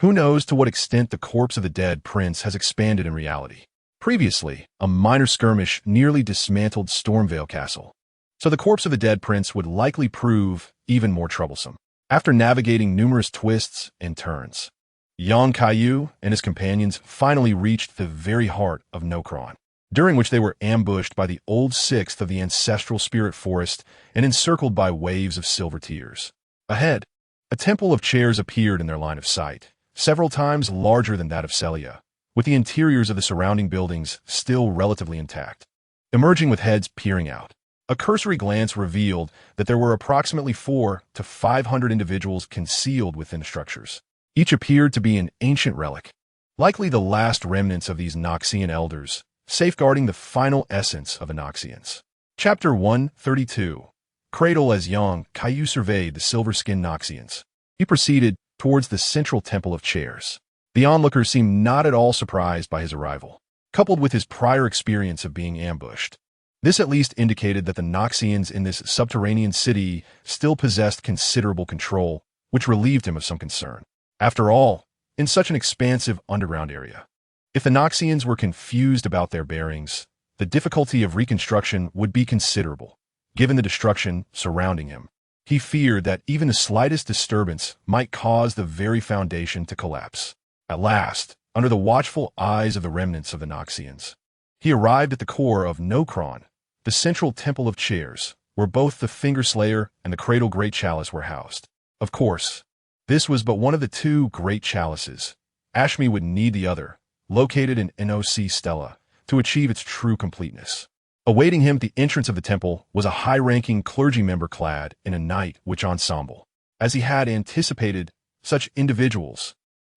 Who knows to what extent the corpse of the dead prince has expanded in reality. Previously, a minor skirmish nearly dismantled Stormvale Castle, so the corpse of the dead prince would likely prove even more troublesome. After navigating numerous twists and turns, young Kaiyu and his companions finally reached the very heart of Nokron, during which they were ambushed by the Old Sixth of the ancestral spirit forest and encircled by waves of silver tears. Ahead, a temple of chairs appeared in their line of sight, several times larger than that of Celia, with the interiors of the surrounding buildings still relatively intact. Emerging with heads peering out, a cursory glance revealed that there were approximately 400 to 500 individuals concealed within the structures. Each appeared to be an ancient relic, likely the last remnants of these Noxian elders, safeguarding the final essence of the Noxians. Chapter 132. Cradle. As young Kaiyu surveyed the silver-skinned Noxians, he proceeded towards the central temple of chairs. The onlookers seemed not at all surprised by his arrival. Coupled with his prior experience of being ambushed, this at least indicated that the Noxians in this subterranean city still possessed considerable control, which relieved him of some concern. After all, in such an expansive underground area, if the Noxians were confused about their bearings, the difficulty of reconstruction would be considerable, given the destruction surrounding him. He feared that even the slightest disturbance might cause the very foundation to collapse. At last, under the watchful eyes of the remnants of the Noxians, he arrived at the core of Nokron, the central temple of chairs, where both the Finger Slayer and the Cradle Great Chalice were housed. Of course, this was but one of the two great chalices. Ashmi would need the other, located in NOC Stella, to achieve its true completeness. Awaiting him at the entrance of the temple was a high-ranking clergy member clad in a Night Witch ensemble. As he had anticipated, such individuals,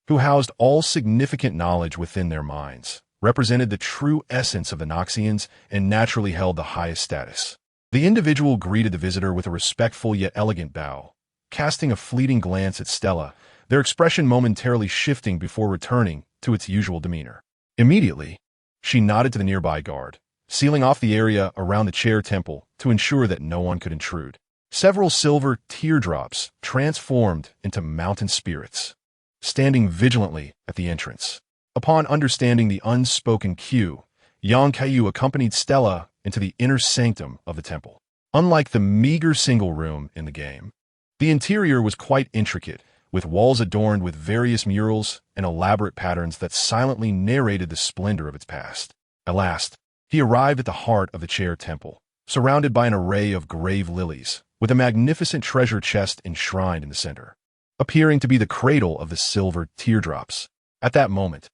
who housed all significant knowledge within their minds, represented the true essence of the Noxians and naturally held the highest status. The individual greeted the visitor with a respectful yet elegant bow, casting a fleeting glance at Stella, their expression momentarily shifting before returning to its usual demeanor. Immediately, she nodded to the nearby guard, sealing off the area around the chair temple to ensure that no one could intrude. Several silver teardrops transformed into mountain spirits, standing vigilantly at the entrance. Upon understanding the unspoken cue, young Kaiyu accompanied Stella into the inner sanctum of the temple. Unlike the meager single room in the game, the interior was quite intricate, with walls adorned with various murals and elaborate patterns that silently narrated the splendor of its past. At last, he arrived at the heart of the chair temple, surrounded by an array of grave lilies, with a magnificent treasure chest enshrined in the center, appearing to be the cradle of the silver teardrops. At that moment,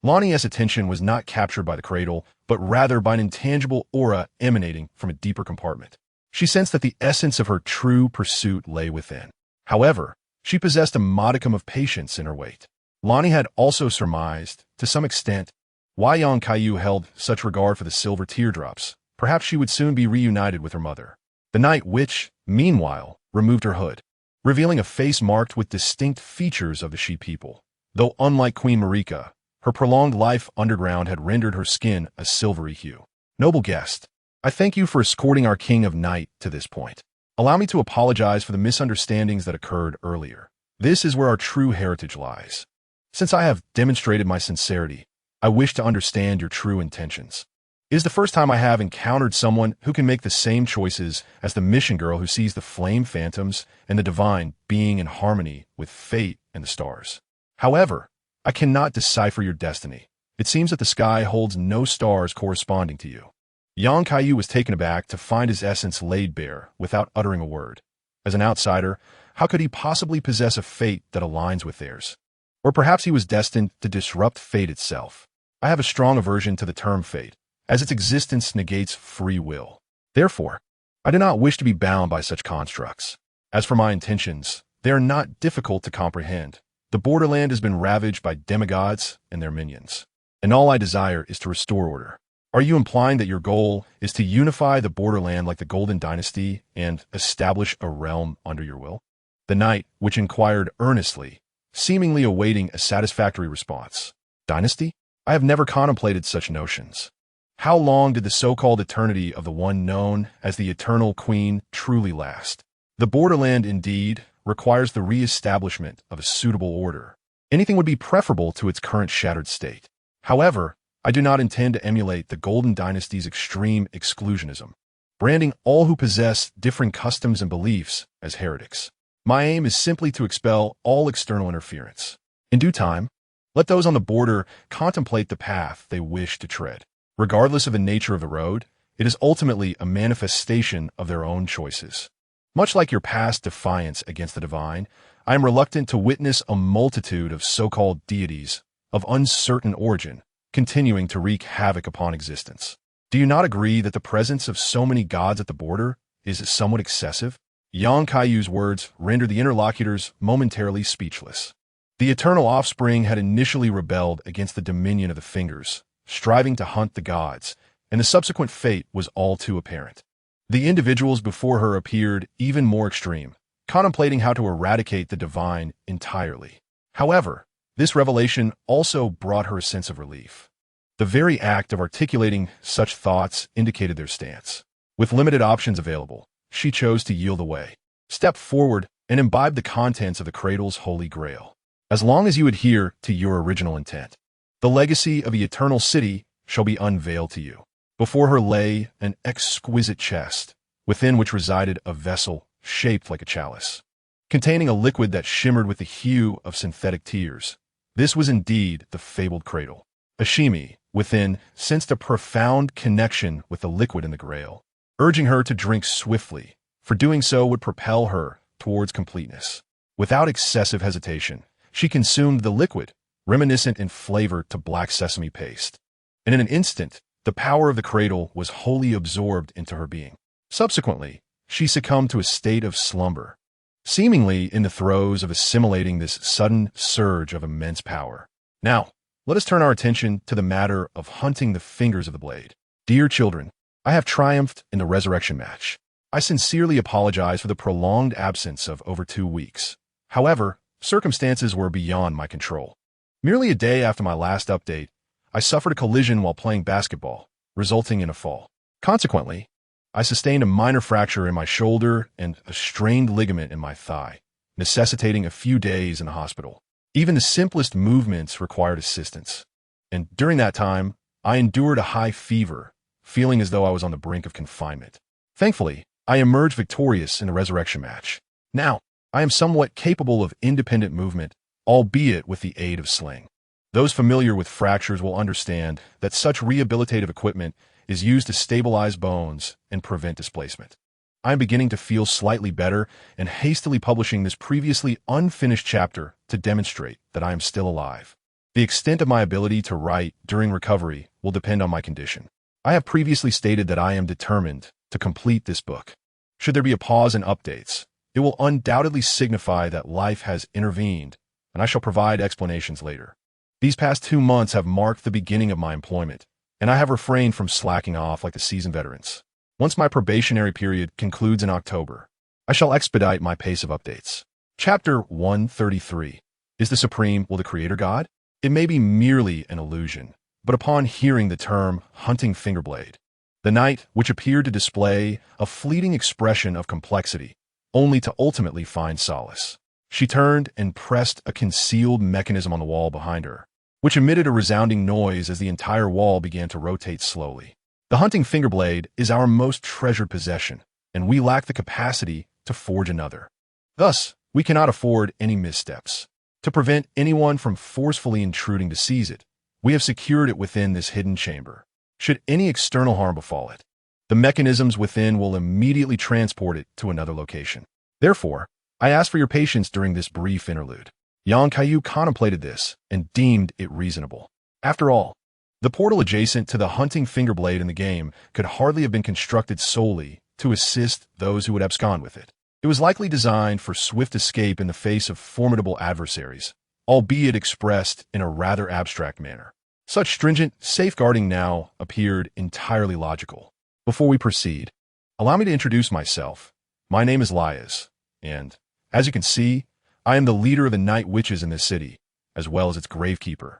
Lonnie's attention was not captured by the cradle, but rather by an intangible aura emanating from a deeper compartment. She sensed that the essence of her true pursuit lay within. However, she possessed a modicum of patience in her wait. Lonnie had also surmised, to some extent, why young Kaiyu held such regard for the silver teardrops. Perhaps she would soon be reunited with her mother. The Night Witch, meanwhile, removed her hood, revealing a face marked with distinct features of the She people. Though unlike Queen Marika, her prolonged life underground had rendered her skin a silvery hue. Noble guest, I thank you for escorting our King of Night to this point. Allow me to apologize for the misunderstandings that occurred earlier. This is where our true heritage lies. Since I have demonstrated my sincerity, I wish to understand your true intentions. It is the first time I have encountered someone who can make the same choices as the mission girl who sees the flame phantoms and the divine being in harmony with fate and the stars. However, I cannot decipher your destiny. It seems that the sky holds no stars corresponding to you. Young Kaiyu was taken aback to find his essence laid bare without uttering a word. As an outsider, how could he possibly possess a fate that aligns with theirs? Or perhaps he was destined to disrupt fate itself. I have a strong aversion to the term fate, as its existence negates free will. Therefore, I do not wish to be bound by such constructs. As for my intentions, they are not difficult to comprehend. The borderland has been ravaged by demigods and their minions, and all I desire is to restore order. Are you implying that your goal is to unify the borderland like the Golden Dynasty and establish a realm under your will? The Knight, which inquired earnestly, seemingly awaiting a satisfactory response. Dynasty? I have never contemplated such notions. How long did the so-called eternity of the one known as the Eternal Queen truly last? The borderland, indeed, requires the re-establishment of a suitable order. Anything would be preferable to its current shattered state. However, I do not intend to emulate the Golden Dynasty's extreme exclusionism, branding all who possess differing customs and beliefs as heretics. My aim is simply to expel all external interference. In due time, let those on the border contemplate the path they wish to tread. Regardless of the nature of the road, it is ultimately a manifestation of their own choices. Much like your past defiance against the divine, I am reluctant to witness a multitude of so-called deities of uncertain origin continuing to wreak havoc upon existence. Do you not agree that the presence of so many gods at the border is somewhat excessive? Yang Kaiyu's words rendered the interlocutors momentarily speechless. The eternal offspring had initially rebelled against the dominion of the Fingers, striving to hunt the gods, and the subsequent fate was all too apparent. The individuals before her appeared even more extreme, contemplating how to eradicate the divine entirely. However, this revelation also brought her a sense of relief. The very act of articulating such thoughts indicated their stance. With limited options available, she chose to yield away, step forward, and imbibe the contents of the cradle's holy grail. As long as you adhere to your original intent, the legacy of the eternal city shall be unveiled to you. Before her lay an exquisite chest, within which resided a vessel shaped like a chalice, containing a liquid that shimmered with the hue of synthetic tears. This was indeed the fabled cradle. Ashimi, within, sensed a profound connection with the liquid in the grail, urging her to drink swiftly, for doing so would propel her towards completeness. Without excessive hesitation, she consumed the liquid, reminiscent in flavor to black sesame paste. And in an instant, the power of the cradle was wholly absorbed into her being. Subsequently, she succumbed to a state of slumber, seemingly in the throes of assimilating this sudden surge of immense power. Now, let us turn our attention to the matter of hunting the fingers of the blade. Dear children, I have triumphed in the resurrection match. I sincerely apologize for the prolonged absence of over 2 weeks. However, circumstances were beyond my control. Merely a day after my last update, I suffered a collision while playing basketball, resulting in a fall. Consequently, I sustained a minor fracture in my shoulder and a strained ligament in my thigh, necessitating a few days in the hospital. Even the simplest movements required assistance. And during that time, I endured a high fever, feeling as though I was on the brink of confinement. Thankfully, I emerged victorious in the resurrection match. Now, I am somewhat capable of independent movement, albeit with the aid of sling. Those familiar with fractures will understand that such rehabilitative equipment is used to stabilize bones and prevent displacement. I am beginning to feel slightly better and hastily publishing this previously unfinished chapter to demonstrate that I am still alive. The extent of my ability to write during recovery will depend on my condition. I have previously stated that I am determined to complete this book. Should there be a pause in updates, it will undoubtedly signify that life has intervened, and I shall provide explanations later. These past 2 months have marked the beginning of my employment, and I have refrained from slacking off like the seasoned veterans. Once my probationary period concludes in October, I shall expedite my pace of updates. Chapter 133. Is the Supreme will the Creator God? It may be merely an illusion, but upon hearing the term hunting fingerblade, the knight, which appeared to display a fleeting expression of complexity, only to ultimately find solace, she turned and pressed a concealed mechanism on the wall behind her, which emitted a resounding noise as the entire wall began to rotate slowly. The hunting fingerblade is our most treasured possession, and we lack the capacity to forge another. Thus, we cannot afford any missteps. To prevent anyone from forcefully intruding to seize it, we have secured it within this hidden chamber. Should any external harm befall it, the mechanisms within will immediately transport it to another location. Therefore, I ask for your patience during this brief interlude. Young Kaiyu contemplated this and deemed it reasonable. After all, the portal adjacent to the hunting fingerblade in the game could hardly have been constructed solely to assist those who would abscond with it. It was likely designed for swift escape in the face of formidable adversaries, albeit expressed in a rather abstract manner. Such stringent safeguarding now appeared entirely logical. Before we proceed, allow me to introduce myself. My name is Lias, and, as you can see, I am the leader of the night witches in this city, as well as its gravekeeper.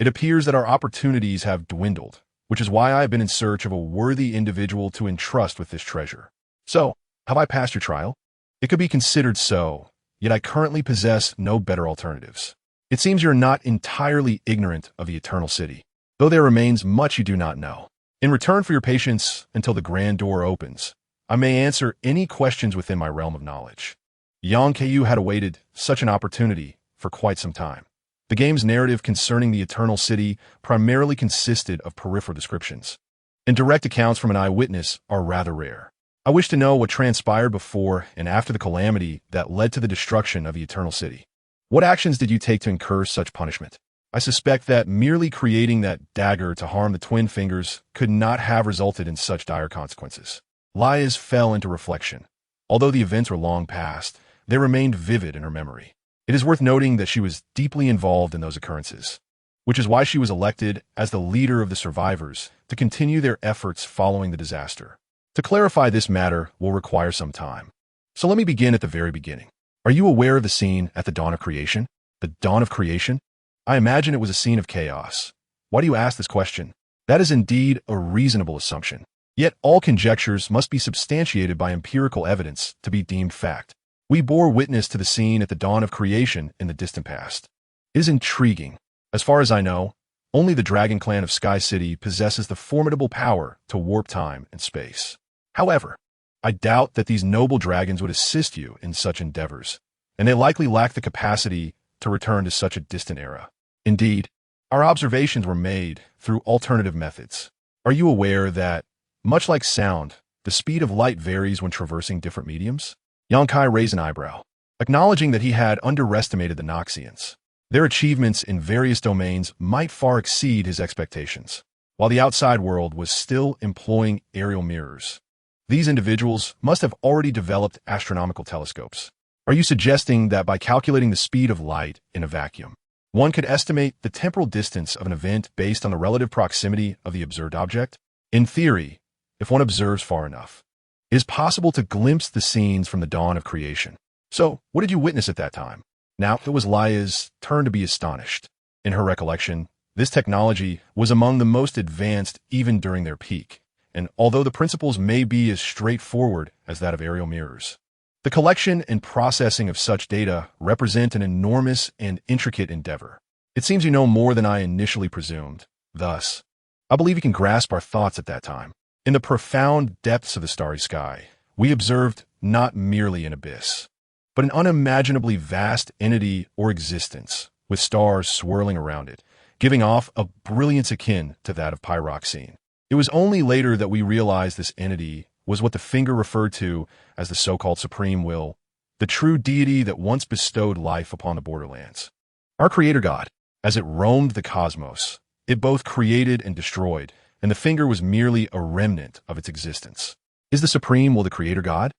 It appears that our opportunities have dwindled, which is why I have been in search of a worthy individual to entrust with this treasure. So, have I passed your trial? It could be considered so, yet I currently possess no better alternatives. It seems you're not entirely ignorant of the Eternal City, though there remains much you do not know. In return for your patience until the grand door opens, I may answer any questions within my realm of knowledge. Yang Kaiyu had awaited such an opportunity for quite some time. The game's narrative concerning the Eternal City primarily consisted of peripheral descriptions, and direct accounts from an eyewitness are rather rare. I wish to know what transpired before and after the calamity that led to the destruction of the Eternal City. What actions did you take to incur such punishment? I suspect that merely creating that dagger to harm the twin fingers could not have resulted in such dire consequences. Lias fell into reflection. Although the events were long past, they remained vivid in her memory. It is worth noting that she was deeply involved in those occurrences, which is why she was elected as the leader of the survivors to continue their efforts following the disaster. To clarify this matter will require some time. So let me begin at the very beginning. Are you aware of the scene at the dawn of creation? The dawn of creation? I imagine it was a scene of chaos. Why do you ask this question? That is indeed a reasonable assumption. Yet all conjectures must be substantiated by empirical evidence to be deemed fact. We bore witness to the scene at the dawn of creation in the distant past. It is intriguing. As far as I know, only the Dragon Clan of Sky City possesses the formidable power to warp time and space. However, I doubt that these noble dragons would assist you in such endeavors, and they likely lack the capacity to return to such a distant era. Indeed, our observations were made through alternative methods. Are you aware that, much like sound, the speed of light varies when traversing different mediums? Yonkai raised an eyebrow, acknowledging that he had underestimated the Noxians. Their achievements in various domains might far exceed his expectations, while the outside world was still employing aerial mirrors. These individuals must have already developed astronomical telescopes. Are you suggesting that by calculating the speed of light in a vacuum, one could estimate the temporal distance of an event based on the relative proximity of the observed object? In theory, if one observes far enough, it is possible to glimpse the scenes from the dawn of creation. So, what did you witness at that time? Now it was Lia's turn to be astonished. In her recollection, this technology was among the most advanced even during their peak, and although the principles may be as straightforward as that of aerial mirrors, the collection and processing of such data represent an enormous and intricate endeavor. It seems you know more than I initially presumed. Thus, I believe you can grasp our thoughts at that time. In the profound depths of the starry sky, we observed not merely an abyss, but an unimaginably vast entity or existence, with stars swirling around it, giving off a brilliance akin to that of pyroxene. It was only later that we realized this entity was what the finger referred to as the so-called Supreme Will, the true deity that once bestowed life upon the borderlands. Our Creator God, as it roamed the cosmos, it both created and destroyed, and the finger was merely a remnant of its existence. Is the Supreme Will the Creator God?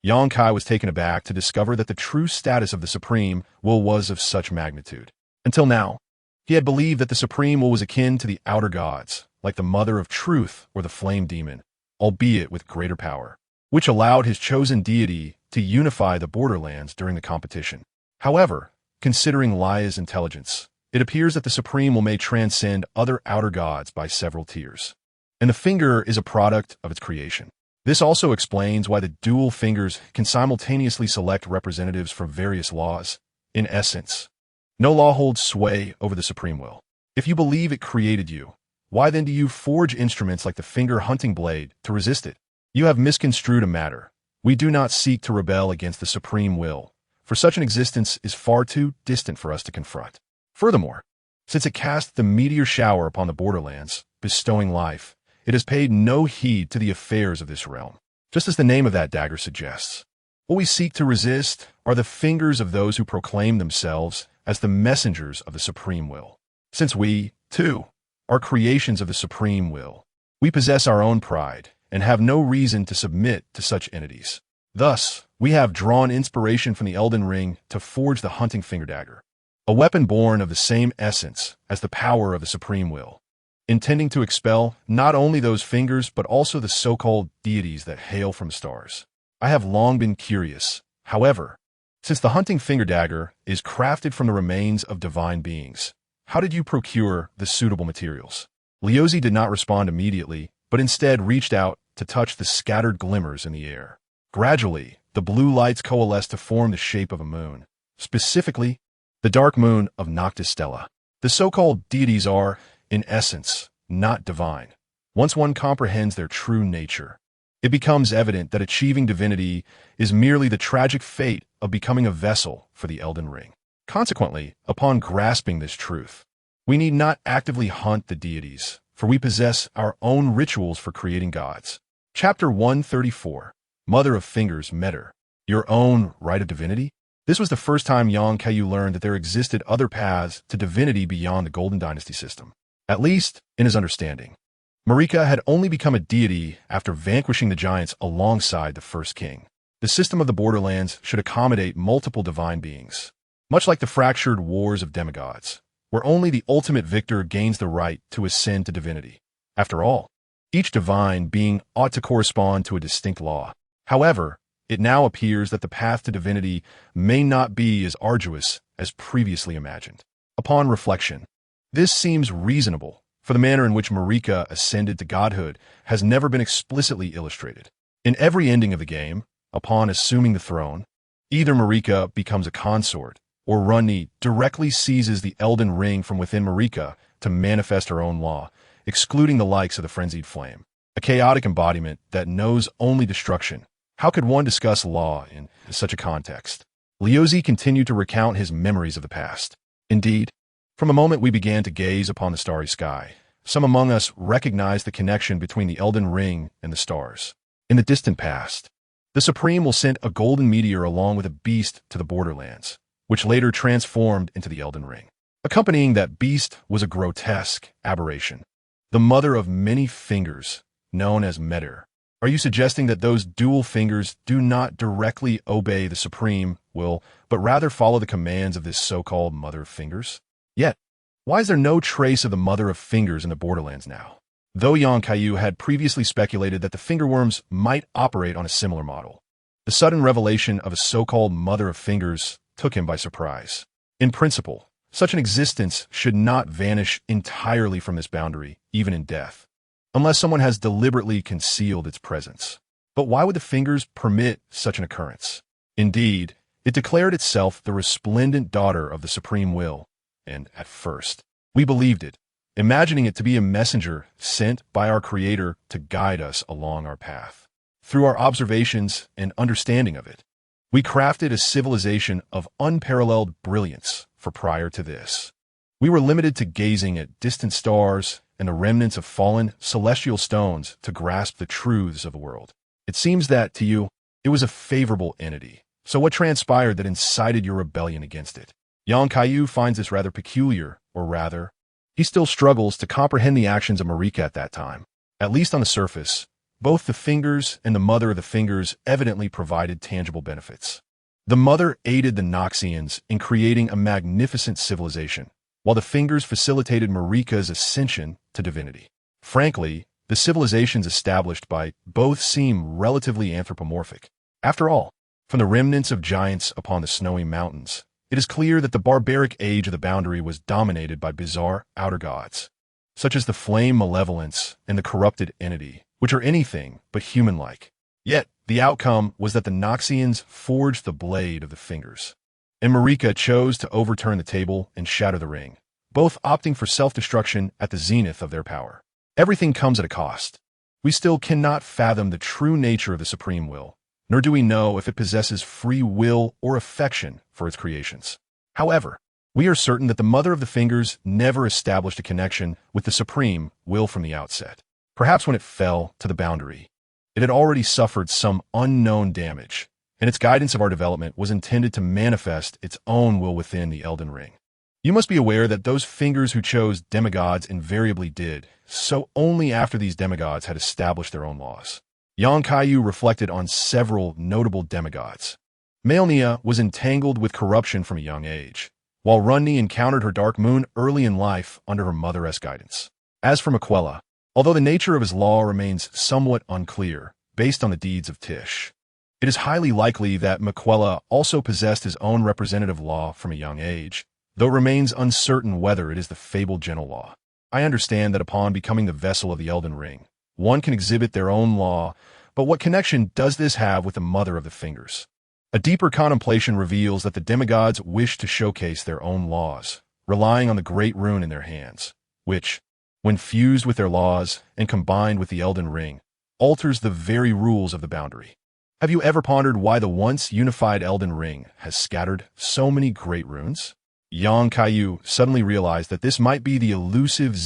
Yonkai was taken aback to discover that the true status of the Supreme Will was of such magnitude. Until now, he had believed that the Supreme Will was akin to the outer gods, like the Mother of Truth or the Flame Demon, albeit with greater power, which allowed his chosen deity to unify the borderlands during the competition. However, considering Laia's intelligence, it appears that the Supreme may transcend other outer gods by several tiers, and the finger is a product of its creation. This also explains why the dual fingers can simultaneously select representatives from various laws. In essence, no law holds sway over the Supreme Will. If you believe it created you, why then do you forge instruments like the finger hunting blade to resist it? You have misconstrued a matter. We do not seek to rebel against the Supreme Will, for such an existence is far too distant for us to confront. Furthermore, since it cast the meteor shower upon the borderlands, bestowing life, it has paid no heed to the affairs of this realm, just as the name of that dagger suggests. What we seek to resist are the fingers of those who proclaim themselves as the messengers of the Supreme Will. Since we, too, are creations of the Supreme Will, we possess our own pride and have no reason to submit to such entities. Thus, we have drawn inspiration from the Elden Ring to forge the hunting finger dagger, a weapon born of the same essence as the power of the Supreme Will, intending to expel not only those fingers but also the so-called deities that hail from stars. I have long been curious, however, since the hunting finger dagger is crafted from the remains of divine beings, how did you procure the suitable materials? Liozzi did not respond immediately, but instead reached out to touch the scattered glimmers in the air. Gradually, the blue lights coalesced to form the shape of a moon, specifically, the dark moon of Noctis Stella. The so-called deities are, in essence, not divine. Once one comprehends their true nature, it becomes evident that achieving divinity is merely the tragic fate of becoming a vessel for the Elden Ring. Consequently, upon grasping this truth, we need not actively hunt the deities, for we possess our own rituals for creating gods. Chapter 134, Mother of Fingers Meter, Your Own Right of Divinity? This was the first time Kaiyu learned that there existed other paths to divinity beyond the Golden Dynasty system, at least in his understanding. Marika had only become a deity after vanquishing the giants alongside the first king. The system of the Borderlands should accommodate multiple divine beings, much like the fractured wars of demigods, where only the ultimate victor gains the right to ascend to divinity. After all, each divine being ought to correspond to a distinct law. However, it now appears that the path to divinity may not be as arduous as previously imagined. Upon reflection, this seems reasonable, for the manner in which Marika ascended to godhood has never been explicitly illustrated. In every ending of the game, upon assuming the throne, either Marika becomes a consort, or Runni directly seizes the Elden Ring from within Marika to manifest her own law, excluding the likes of the Frenzied Flame, a chaotic embodiment that knows only destruction. How could one discuss law in such a context? Liozzi continued to recount his memories of the past. Indeed, from the moment we began to gaze upon the starry sky, some among us recognized the connection between the Elden Ring and the stars. In the distant past, the Supreme will send a golden meteor along with a beast to the Borderlands, which later transformed into the Elden Ring. Accompanying that beast was a grotesque aberration, the mother of many fingers, known as Meter. Are you suggesting that those dual fingers do not directly obey the Supreme Will, but rather follow the commands of this so-called Mother of Fingers? Yet, why is there no trace of the Mother of Fingers in the Borderlands now? Though Kaiyu had previously speculated that the fingerworms might operate on a similar model, the sudden revelation of a so-called Mother of Fingers took him by surprise. In principle, such an existence should not vanish entirely from this boundary, even in death, unless someone has deliberately concealed its presence. But why would the fingers permit such an occurrence? Indeed, it declared itself the resplendent daughter of the Supreme Will, and at first, we believed it, imagining it to be a messenger sent by our Creator to guide us along our path. Through our observations and understanding of it, we crafted a civilization of unparalleled brilliance, for prior to this, we were limited to gazing at distant stars and the remnants of fallen celestial stones to grasp the truths of the world. It seems that, to you, it was a favorable entity. So what transpired that incited your rebellion against it? Kaiyu finds this rather peculiar, or rather, he still struggles to comprehend the actions of Marika at that time. At least on the surface, both the fingers and the Mother of the Fingers evidently provided tangible benefits. The Mother aided the Noxians in creating a magnificent civilization, while the fingers facilitated Marika's ascension to divinity. Frankly, the The civilizations established by both seem relatively anthropomorphic. After all, from the remnants of giants upon the snowy mountains, it is clear that the barbaric age of the boundary was dominated by bizarre outer gods, such as the flame malevolence and the corrupted entity, which are anything but human-like. Yet, the outcome was that the Noxians forged the blade of the fingers, and Marika chose to overturn the table and shatter the ring, both opting for self-destruction at the zenith of their power. Everything comes at a cost. We still cannot fathom the true nature of the supreme will, nor do we know if it possesses free will or affection for its creations. However, we are certain that the Mother of the Fingers never established a connection with the supreme will from the outset. Perhaps when it fell to the boundary, it had already suffered some unknown damage, and its guidance of our development was intended to manifest its own will within the Elden Ring. You must be aware that those fingers who chose demigods invariably did so only after these demigods had established their own laws. Young Kaiyu reflected on several notable demigods. Malnia was entangled with corruption from a young age, while Runni encountered her dark moon early in life under her mother's guidance. As for Miquella, although the nature of his law remains somewhat unclear based on the deeds of Tish, it is highly likely that Miquella also possessed his own representative law from a young age, though it remains uncertain whether it is the fabled Gentle Law. I understand that upon becoming the vessel of the Elden Ring, one can exhibit their own law, but what connection does this have with the Mother of the Fingers? A deeper contemplation reveals that the demigods wish to showcase their own laws, relying on the great rune in their hands, which, when fused with their laws and combined with the Elden Ring, alters the very rules of the boundary. Have you ever pondered why the once unified Elden Ring has scattered so many great runes? Yang Kaiyu suddenly realized that this might be the elusive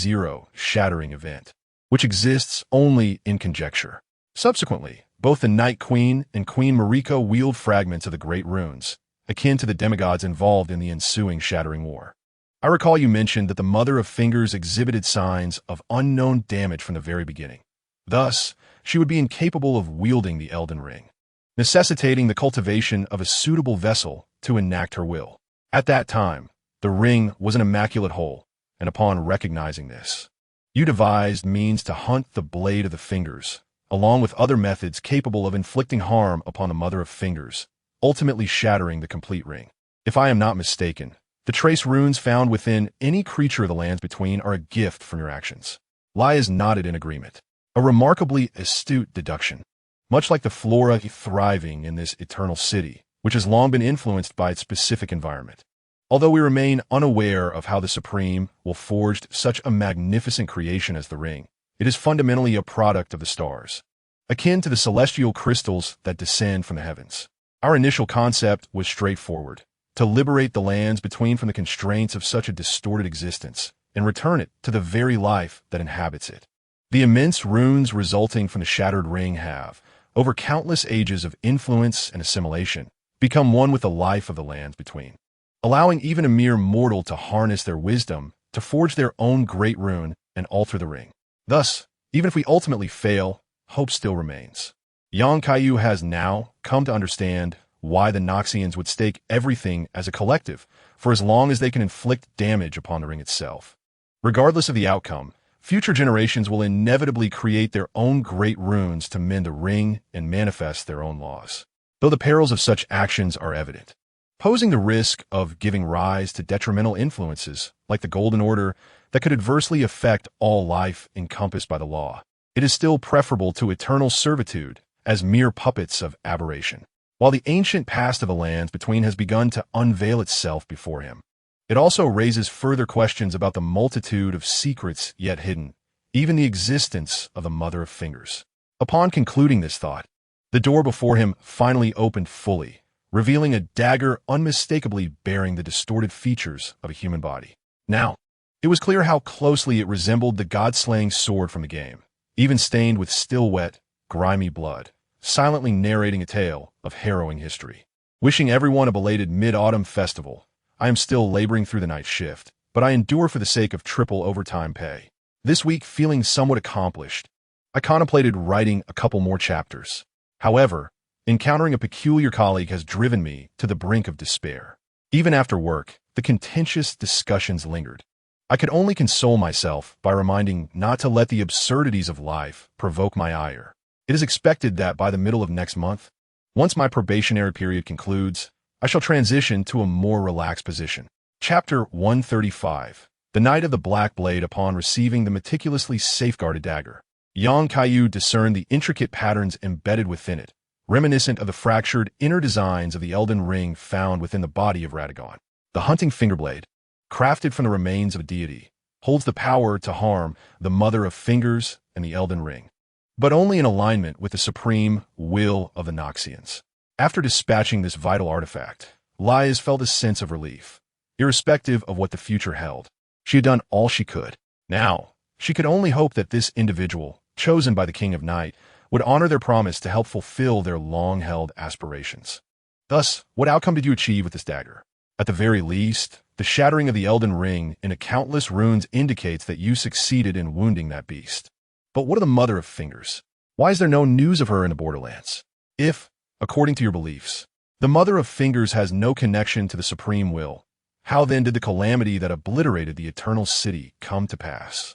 Shattering event, which exists only in conjecture. Subsequently, both the Night Queen and Queen Marika wield fragments of the great runes, akin to the demigods involved in the ensuing Shattering War. I recall you mentioned that the Mother of Fingers exhibited signs of unknown damage from the very beginning. Thus, she would be incapable of wielding the Elden Ring, necessitating the cultivation of a suitable vessel to enact her will. At that time, the ring was an immaculate whole, and upon recognizing this, you devised means to hunt the blade of the fingers, along with other methods capable of inflicting harm upon the Mother of Fingers, ultimately shattering the complete ring. If I am not mistaken, the trace runes found within any creature of the lands between are a gift from your actions. Lias nodded in agreement. A remarkably astute deduction. Much like the flora thriving in this eternal city, which has long been influenced by its specific environment. Although we remain unaware of how the Supreme will forged such a magnificent creation as the ring, it is fundamentally a product of the stars, akin to the celestial crystals that descend from the heavens. Our initial concept was straightforward, to liberate the lands between from the constraints of such a distorted existence and return it to the very life that inhabits it. The immense runes resulting from the shattered ring have, over countless ages of influence and assimilation, become one with the life of the lands between, allowing even a mere mortal to harness their wisdom to forge their own great rune and alter the ring. Thus, even if we ultimately fail, hope still remains. Yang Kaiyu has now come to understand why the Noxians would stake everything as a collective for as long as they can inflict damage upon the ring itself. Regardless of the outcome, future generations will inevitably create their own great runes to mend the ring and manifest their own laws, though the perils of such actions are evident, posing the risk of giving rise to detrimental influences like the Golden Order that could adversely affect all life encompassed by the law. It is still preferable to eternal servitude as mere puppets of aberration. While the ancient past of the lands between has begun to unveil itself before him, it also raises further questions about the multitude of secrets yet hidden, even the existence of the Mother of Fingers. Upon concluding this thought, the door before him finally opened fully, revealing a dagger unmistakably bearing the distorted features of a human body. Now, it was clear how closely it resembled the god-slaying sword from the game, even stained with still wet, grimy blood, silently narrating a tale of harrowing history. Wishing everyone a belated mid-autumn festival, I am still laboring through the night shift, but I endure for the sake of triple overtime pay. This week, feeling somewhat accomplished, I contemplated writing a couple more chapters. However, encountering a peculiar colleague has driven me to the brink of despair. Even after work, the contentious discussions lingered. I could only console myself by reminding not to let the absurdities of life provoke my ire. It is expected that by the middle of next month, once my probationary period concludes, I shall transition to a more relaxed position. Chapter 135. The Knight of the Black Blade. Upon receiving the meticulously safeguarded dagger, Kaiyu discerned the intricate patterns embedded within it, reminiscent of the fractured inner designs of the Elden Ring found within the body of Radagon. The hunting fingerblade, crafted from the remains of a deity, holds the power to harm the Mother of Fingers and the Elden Ring, but only in alignment with the supreme will of the Noxians. After dispatching this vital artifact, Lias felt a sense of relief. Irrespective of what the future held, she had done all she could. Now, she could only hope that this individual, chosen by the King of Night, would honor their promise to help fulfill their long-held aspirations. Thus, what outcome did you achieve with this dagger? At the very least, the shattering of the Elden Ring into countless runes indicates that you succeeded in wounding that beast. But what of the Mother of Fingers? Why is there no news of her in the Borderlands? If, according to your beliefs, the Mother of Fingers has no connection to the Supreme Will, how then did the calamity that obliterated the Eternal City come to pass?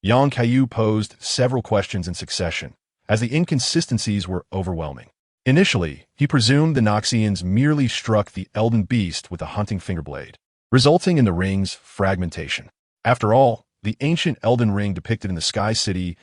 Kaiyu posed several questions in succession, as the inconsistencies were overwhelming. Initially, he presumed the Noxians merely struck the Elden Beast with a hunting fingerblade, resulting in the ring's fragmentation. After all, the ancient Elden Ring depicted in the Sky City's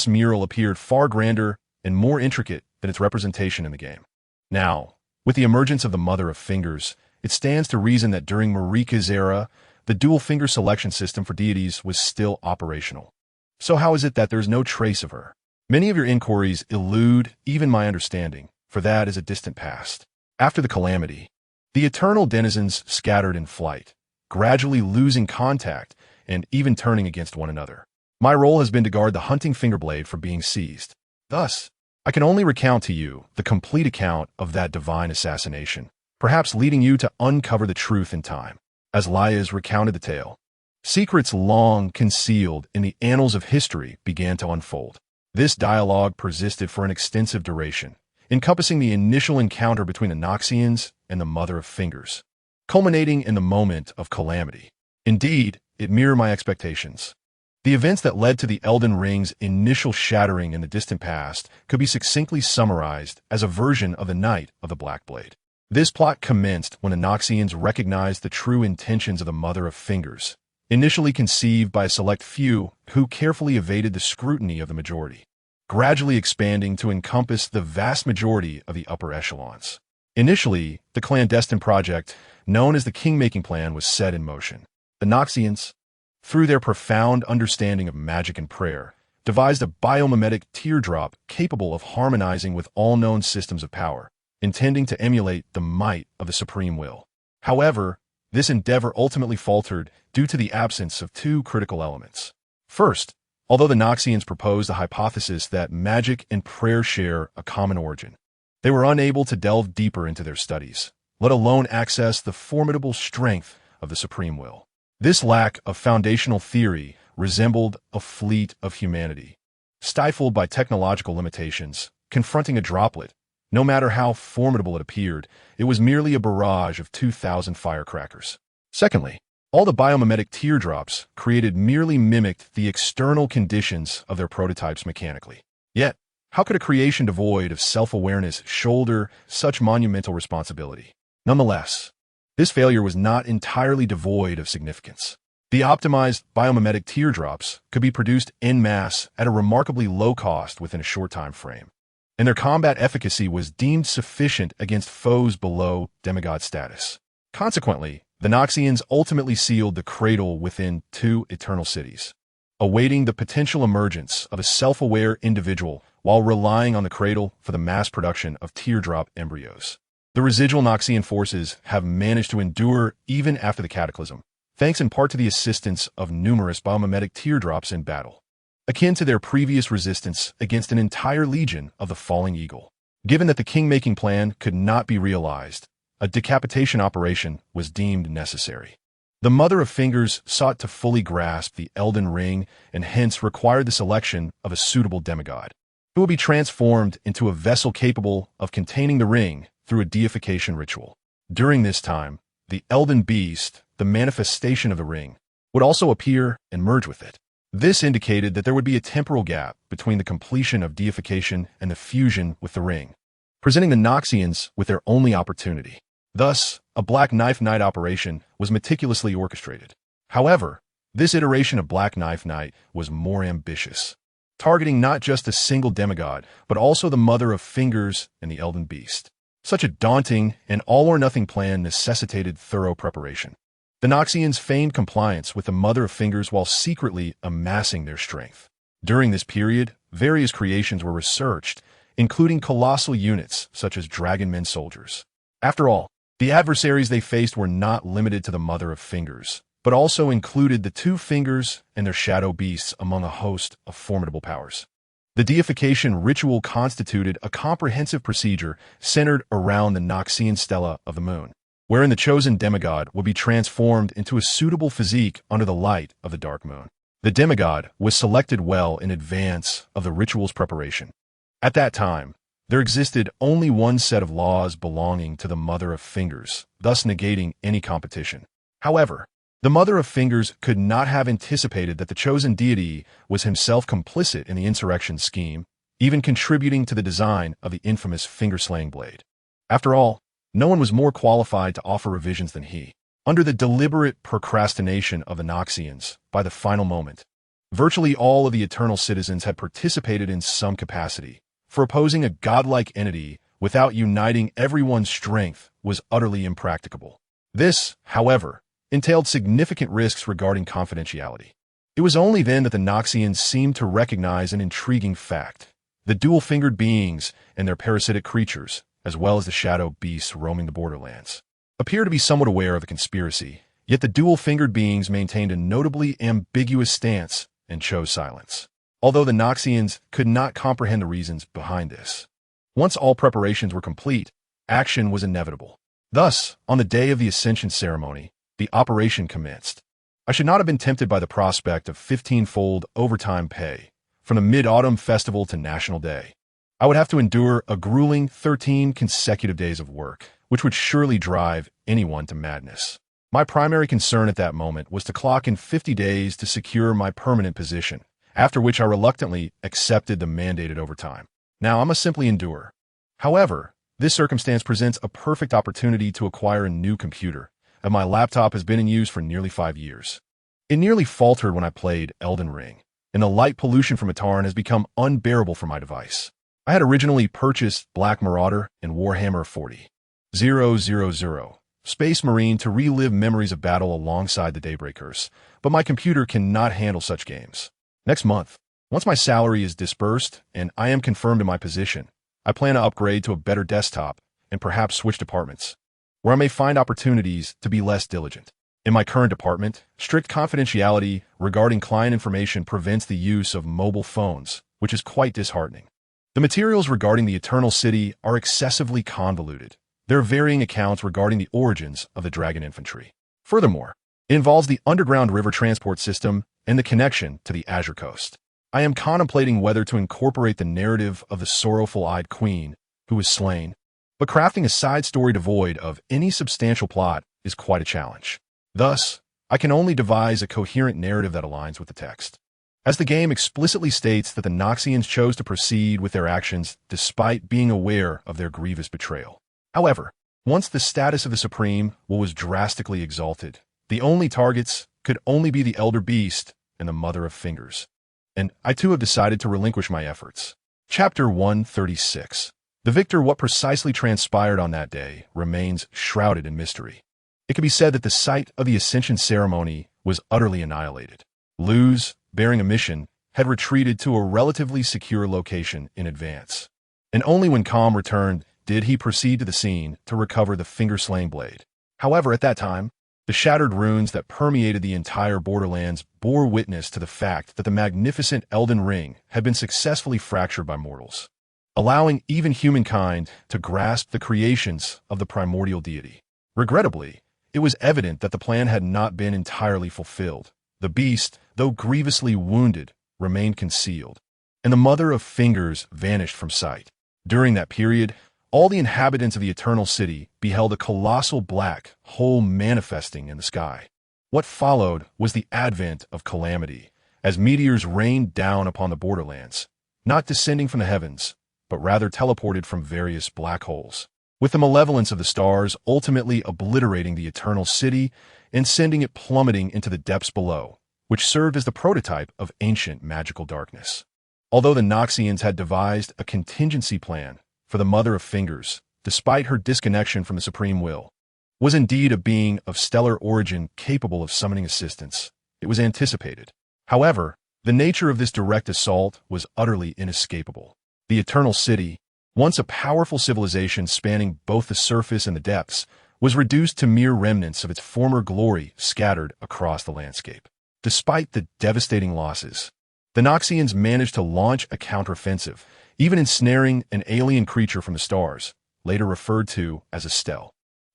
mural appeared far grander and more intricate than its representation in the game. Now, with the emergence of the Mother of Fingers, it stands to reason that during Marika's era, the dual-finger selection system for deities was still operational. So how is it that there's no trace of her? Many of your inquiries elude even my understanding, for that is a distant past. After the calamity, the eternal denizens scattered in flight, gradually losing contact and even turning against one another. My role has been to guard the hunting fingerblade from being seized. Thus, I can only recount to you the complete account of that divine assassination, perhaps leading you to uncover the truth in time. As Lias recounted the tale, secrets long concealed in the annals of history began to unfold. This dialogue persisted for an extensive duration, encompassing the initial encounter between the Noxians and the Mother of Fingers, culminating in the moment of calamity. Indeed, it mirrored my expectations. The events that led to the Elden Ring's initial shattering in the distant past could be succinctly summarized as a version of the Knight of the Black Blade. This plot commenced when the Noxians recognized the true intentions of the Mother of Fingers, initially conceived by a select few who carefully evaded the scrutiny of the majority, gradually expanding to encompass the vast majority of the upper echelons. Initially, the clandestine project, known as the King-Making Plan, was set in motion. The Noxians, through their profound understanding of magic and prayer, devised a biomimetic teardrop capable of harmonizing with all known systems of power, intending to emulate the might of the Supreme Will. However, this endeavor ultimately faltered due to the absence of two critical elements. First, although the Noxians proposed the hypothesis that magic and prayer share a common origin, they were unable to delve deeper into their studies, let alone access the formidable strength of the Supreme Will. This lack of foundational theory resembled a fleet of humanity, stifled by technological limitations, confronting a droplet. No matter how formidable it appeared, it was merely a barrage of 2,000 firecrackers. Secondly, all the biomimetic teardrops created merely mimicked the external conditions of their prototypes mechanically. Yet, how could a creation devoid of self-awareness shoulder such monumental responsibility? Nonetheless, this failure was not entirely devoid of significance. The optimized biomimetic teardrops could be produced en masse at a remarkably low cost within a short time frame, and their combat efficacy was deemed sufficient against foes below demigod status. Consequently, the Noxians ultimately sealed the cradle within 2 eternal cities, awaiting the potential emergence of a self-aware individual while relying on the cradle for the mass production of teardrop embryos. The residual Noxian forces have managed to endure even after the cataclysm, thanks in part to the assistance of numerous biomimetic teardrops in battle, akin to their previous resistance against an entire legion of the Falling Eagle. Given that the King-Making Plan could not be realized, a decapitation operation was deemed necessary. The Mother of Fingers sought to fully grasp the Elden Ring and hence required the selection of a suitable demigod, who will be transformed into a vessel capable of containing the ring through a deification ritual. During this time, the Elden Beast, the manifestation of the ring, would also appear and merge with it. This indicated that there would be a temporal gap between the completion of deification and the fusion with the ring, presenting the Noxians with their only opportunity. Thus, a Black Knife Knight operation was meticulously orchestrated. However, this iteration of Black Knife Knight was more ambitious, targeting not just a single demigod, but also the Mother of Fingers and the Elden Beast. Such a daunting and all-or-nothing plan necessitated thorough preparation. The Noxians feigned compliance with the Mother of Fingers while secretly amassing their strength. During this period, various creations were researched, including colossal units such as Dragonmen soldiers. After all, the adversaries they faced were not limited to the Mother of Fingers, but also included the Two Fingers and their shadow beasts among a host of formidable powers. The deification ritual constituted a comprehensive procedure centered around the Noxian stela of the moon, wherein the chosen demigod would be transformed into a suitable physique under the light of the dark moon. The demigod was selected well in advance of the ritual's preparation. At that time, there existed only one set of laws belonging to the Mother of Fingers, thus negating any competition. However, the Mother of Fingers could not have anticipated that the chosen deity was himself complicit in the insurrection scheme, even contributing to the design of the infamous finger-slaying blade. After all, no one was more qualified to offer revisions than he. Under the deliberate procrastination of the Noxians, by the final moment, virtually all of the Eternal Citizens had participated in some capacity, for opposing a godlike entity without uniting everyone's strength was utterly impracticable. This, however, entailed significant risks regarding confidentiality. It was only then that the Noxians seemed to recognize an intriguing fact. The dual-fingered beings and their parasitic creatures, as well as the shadow beasts roaming the borderlands, appear to be somewhat aware of the conspiracy, yet the dual-fingered beings maintained a notably ambiguous stance and chose silence, although the Noxians could not comprehend the reasons behind this. Once all preparations were complete, action was inevitable. Thus, on the day of the Ascension ceremony, the operation commenced. I should not have been tempted by the prospect of 15-fold overtime pay, from the Mid-Autumn Festival to National Day. I would have to endure a grueling 13 consecutive days of work, which would surely drive anyone to madness. My primary concern at that moment was to clock in 50 days to secure my permanent position, after which I reluctantly accepted the mandated overtime. Now I must simply endure. However, this circumstance presents a perfect opportunity to acquire a new computer, and my laptop has been in use for nearly 5 years. It nearly faltered when I played Elden Ring, and the light pollution from Atarn has become unbearable for my device. I had originally purchased Black Marauder and Warhammer 40,000 Space Marine to relive memories of battle alongside the Daybreakers, but my computer cannot handle such games. Next month, once my salary is disbursed and I am confirmed in my position, I plan to upgrade to a better desktop and perhaps switch departments, where I may find opportunities to be less diligent. In my current department, strict confidentiality regarding client information prevents the use of mobile phones, which is quite disheartening. The materials regarding the Eternal City are excessively convoluted. There are varying accounts regarding the origins of the Dragon Infantry. Furthermore, it involves the underground river transport system and the connection to the Azure Coast. I am contemplating whether to incorporate the narrative of the sorrowful-eyed queen who was slain, but crafting a side story devoid of any substantial plot is quite a challenge. Thus, I can only devise a coherent narrative that aligns with the text. As the game explicitly states that the Noxians chose to proceed with their actions despite being aware of their grievous betrayal. However, once the status of the Supreme was drastically exalted, the only targets could only be the Elder Beast and the Mother of Fingers. And I too have decided to relinquish my efforts. Chapter 136. The victor, what precisely transpired on that day remains shrouded in mystery. It can be said that the site of the Ascension ceremony was utterly annihilated. Luz, bearing a mission, had retreated to a relatively secure location in advance. And only when Calm returned did he proceed to the scene to recover the finger-slaying blade. However, at that time, the shattered runes that permeated the entire Borderlands bore witness to the fact that the magnificent Elden Ring had been successfully fractured by mortals, allowing even humankind to grasp the creations of the primordial deity. Regrettably, it was evident that the plan had not been entirely fulfilled. The beast, though grievously wounded, remained concealed, and the Mother of Fingers vanished from sight. During that period, all the inhabitants of the Eternal City beheld a colossal black hole manifesting in the sky. What followed was the advent of calamity, as meteors rained down upon the borderlands, not descending from the heavens, but rather teleported from various black holes, with the malevolence of the stars ultimately obliterating the eternal city and sending it plummeting into the depths below, which served as the prototype of ancient magical darkness. Although the Noxians had devised a contingency plan for the Mother of Fingers, despite her disconnection from the Supreme Will, was indeed a being of stellar origin capable of summoning assistance. It was anticipated. However, the nature of this direct assault was utterly inescapable. The Eternal City, once a powerful civilization spanning both the surface and the depths, was reduced to mere remnants of its former glory scattered across the landscape. Despite the devastating losses, the Noxians managed to launch a counteroffensive, even ensnaring an alien creature from the stars, later referred to as a Stell.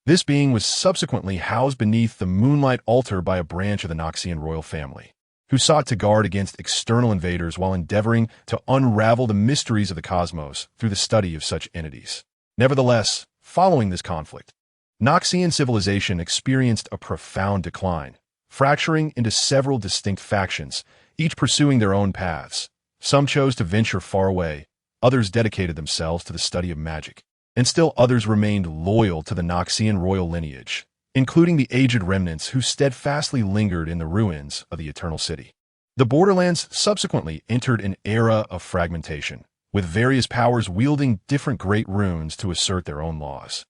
This being was subsequently housed beneath the Moonlight Altar by a branch of the Noxian royal family, who sought to guard against external invaders while endeavoring to unravel the mysteries of the cosmos through the study of such entities. Nevertheless, following this conflict, Noxian civilization experienced a profound decline, fracturing into several distinct factions, each pursuing their own paths. Some chose to venture far away, others dedicated themselves to the study of magic, and still others remained loyal to the Noxian royal lineage, including the aged remnants who steadfastly lingered in the ruins of the Eternal City. The Borderlands subsequently entered an era of fragmentation, with various powers wielding different great runes to assert their own laws.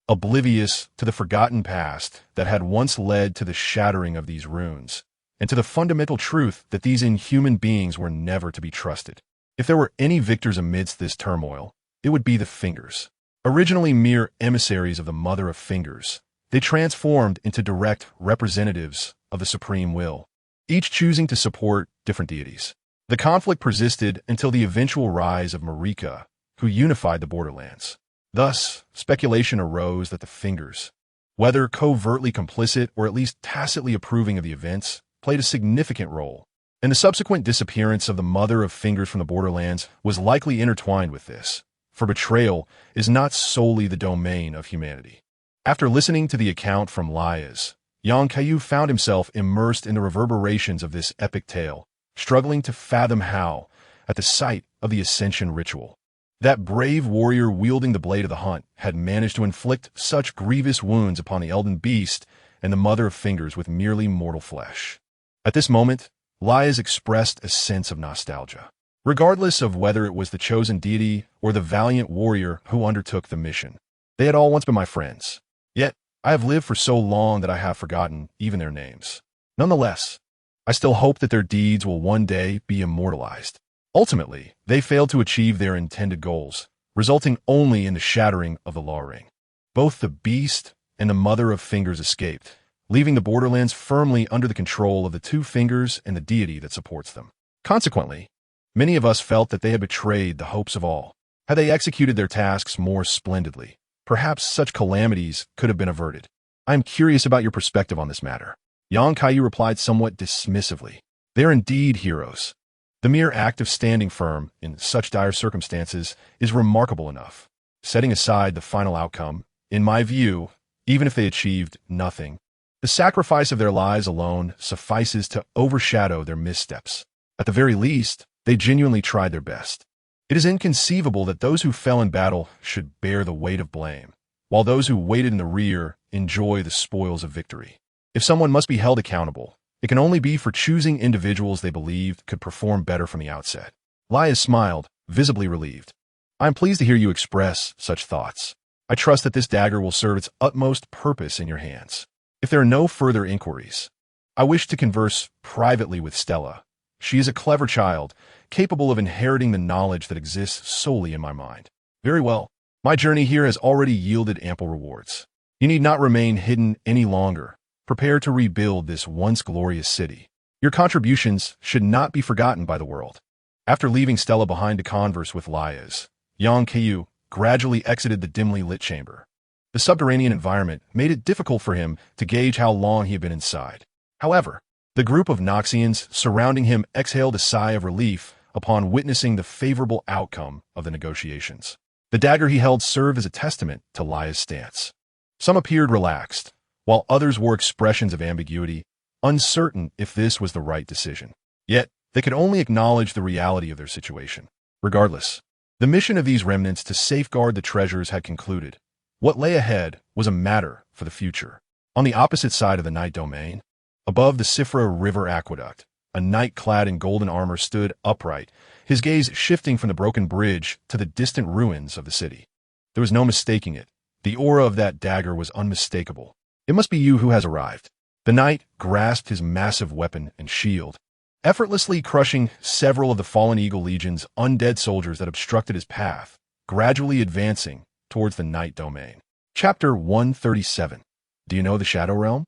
Oblivious to the forgotten past that had once led to the shattering of these runes, and to the fundamental truth that these inhuman beings were never to be trusted. If there were any victors amidst this turmoil, it would be the Fingers. Originally mere emissaries of the Mother of Fingers, they transformed into direct representatives of the Supreme Will, each choosing to support different deities. The conflict persisted until the eventual rise of Marika, who unified the Borderlands. Thus, speculation arose that the Fingers, whether covertly complicit or at least tacitly approving of the events, played a significant role, and the subsequent disappearance of the Mother of Fingers from the Borderlands was likely intertwined with this, for betrayal is not solely the domain of humanity. After listening to the account from Laiz, Kaiyu found himself immersed in the reverberations of this epic tale, struggling to fathom how, at the site of the Ascension ritual, that brave warrior wielding the Blade of the Hunt had managed to inflict such grievous wounds upon the Elden Beast and the Mother of Fingers with merely mortal flesh. At this moment, Laiz expressed a sense of nostalgia, regardless of whether it was the chosen deity or the valiant warrior who undertook the mission. They had all once been my friends. Yet, I have lived for so long that I have forgotten even their names. Nonetheless, I still hope that their deeds will one day be immortalized. Ultimately, they failed to achieve their intended goals, resulting only in the shattering of the Law Ring. Both the Beast and the Mother of Fingers escaped, leaving the Borderlands firmly under the control of the two Fingers and the deity that supports them. Consequently, many of us felt that they had betrayed the hopes of all. Had they executed their tasks more splendidly, perhaps such calamities could have been averted. I am curious about your perspective on this matter. Kaiyu replied somewhat dismissively. They are indeed heroes. The mere act of standing firm in such dire circumstances is remarkable enough. Setting aside the final outcome, in my view, even if they achieved nothing, the sacrifice of their lives alone suffices to overshadow their missteps. At the very least, they genuinely tried their best. It is inconceivable that those who fell in battle should bear the weight of blame, while those who waited in the rear enjoy the spoils of victory. If someone must be held accountable, it can only be for choosing individuals they believed could perform better from the outset. Laiz smiled, visibly relieved. I am pleased to hear you express such thoughts. I trust that this dagger will serve its utmost purpose in your hands. If there are no further inquiries, I wish to converse privately with Stella. She is a clever child, capable of inheriting the knowledge that exists solely in my mind. Very well. My journey here has already yielded ample rewards. You need not remain hidden any longer. Prepare to rebuild this once glorious city. Your contributions should not be forgotten by the world. After leaving Stella behind to converse with Laiz, Kaiyu gradually exited the dimly lit chamber. The subterranean environment made it difficult for him to gauge how long he had been inside. However, the group of Noxians surrounding him exhaled a sigh of relief upon witnessing the favorable outcome of the negotiations. The dagger he held served as a testament to Laiz's stance. Some appeared relaxed, while others wore expressions of ambiguity, uncertain if this was the right decision. Yet, they could only acknowledge the reality of their situation. Regardless, the mission of these remnants to safeguard the treasures had concluded. What lay ahead was a matter for the future. On the opposite side of the night domain, above the Sifra River aqueduct, a knight clad in golden armor stood upright, his gaze shifting from the broken bridge to the distant ruins of the city. There was no mistaking it. The aura of that dagger was unmistakable. It must be you who has arrived. The knight grasped his massive weapon and shield, effortlessly crushing several of the Fallen Eagle Legion's undead soldiers that obstructed his path, gradually advancing towards the night domain. Chapter 137. Do you know the Shadow Realm?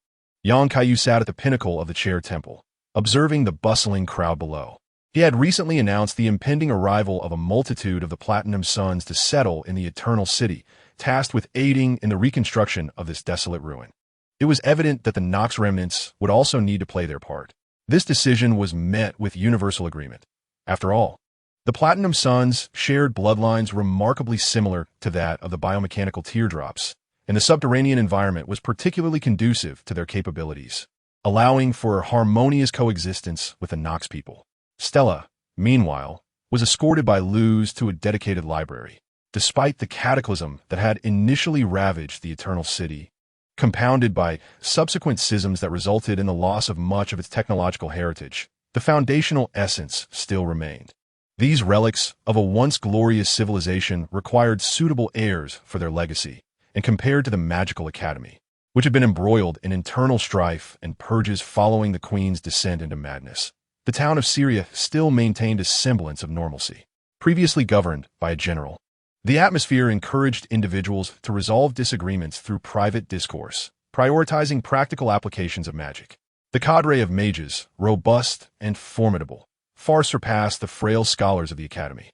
Kaiyu sat at the pinnacle of the Chair Temple, observing the bustling crowd below. He had recently announced the impending arrival of a multitude of the Platinum Sons to settle in the Eternal City, tasked with aiding in the reconstruction of this desolate ruin. It was evident that the Nox remnants would also need to play their part. This decision was met with universal agreement. After all, the Platinum Sons shared bloodlines remarkably similar to that of the biomechanical teardrops, and the subterranean environment was particularly conducive to their capabilities, allowing for harmonious coexistence with the Nox people. Stella, meanwhile, was escorted by Luz to a dedicated library. Despite the cataclysm that had initially ravaged the Eternal City, compounded by subsequent schisms that resulted in the loss of much of its technological heritage, the foundational essence still remained. These relics of a once glorious civilization required suitable heirs for their legacy, and compared to the Magical Academy, which had been embroiled in internal strife and purges following the Queen's descent into madness, the town of Syria still maintained a semblance of normalcy. Previously governed by a general, the atmosphere encouraged individuals to resolve disagreements through private discourse, prioritizing practical applications of magic. The cadre of mages, robust and formidable, far surpassed the frail scholars of the academy.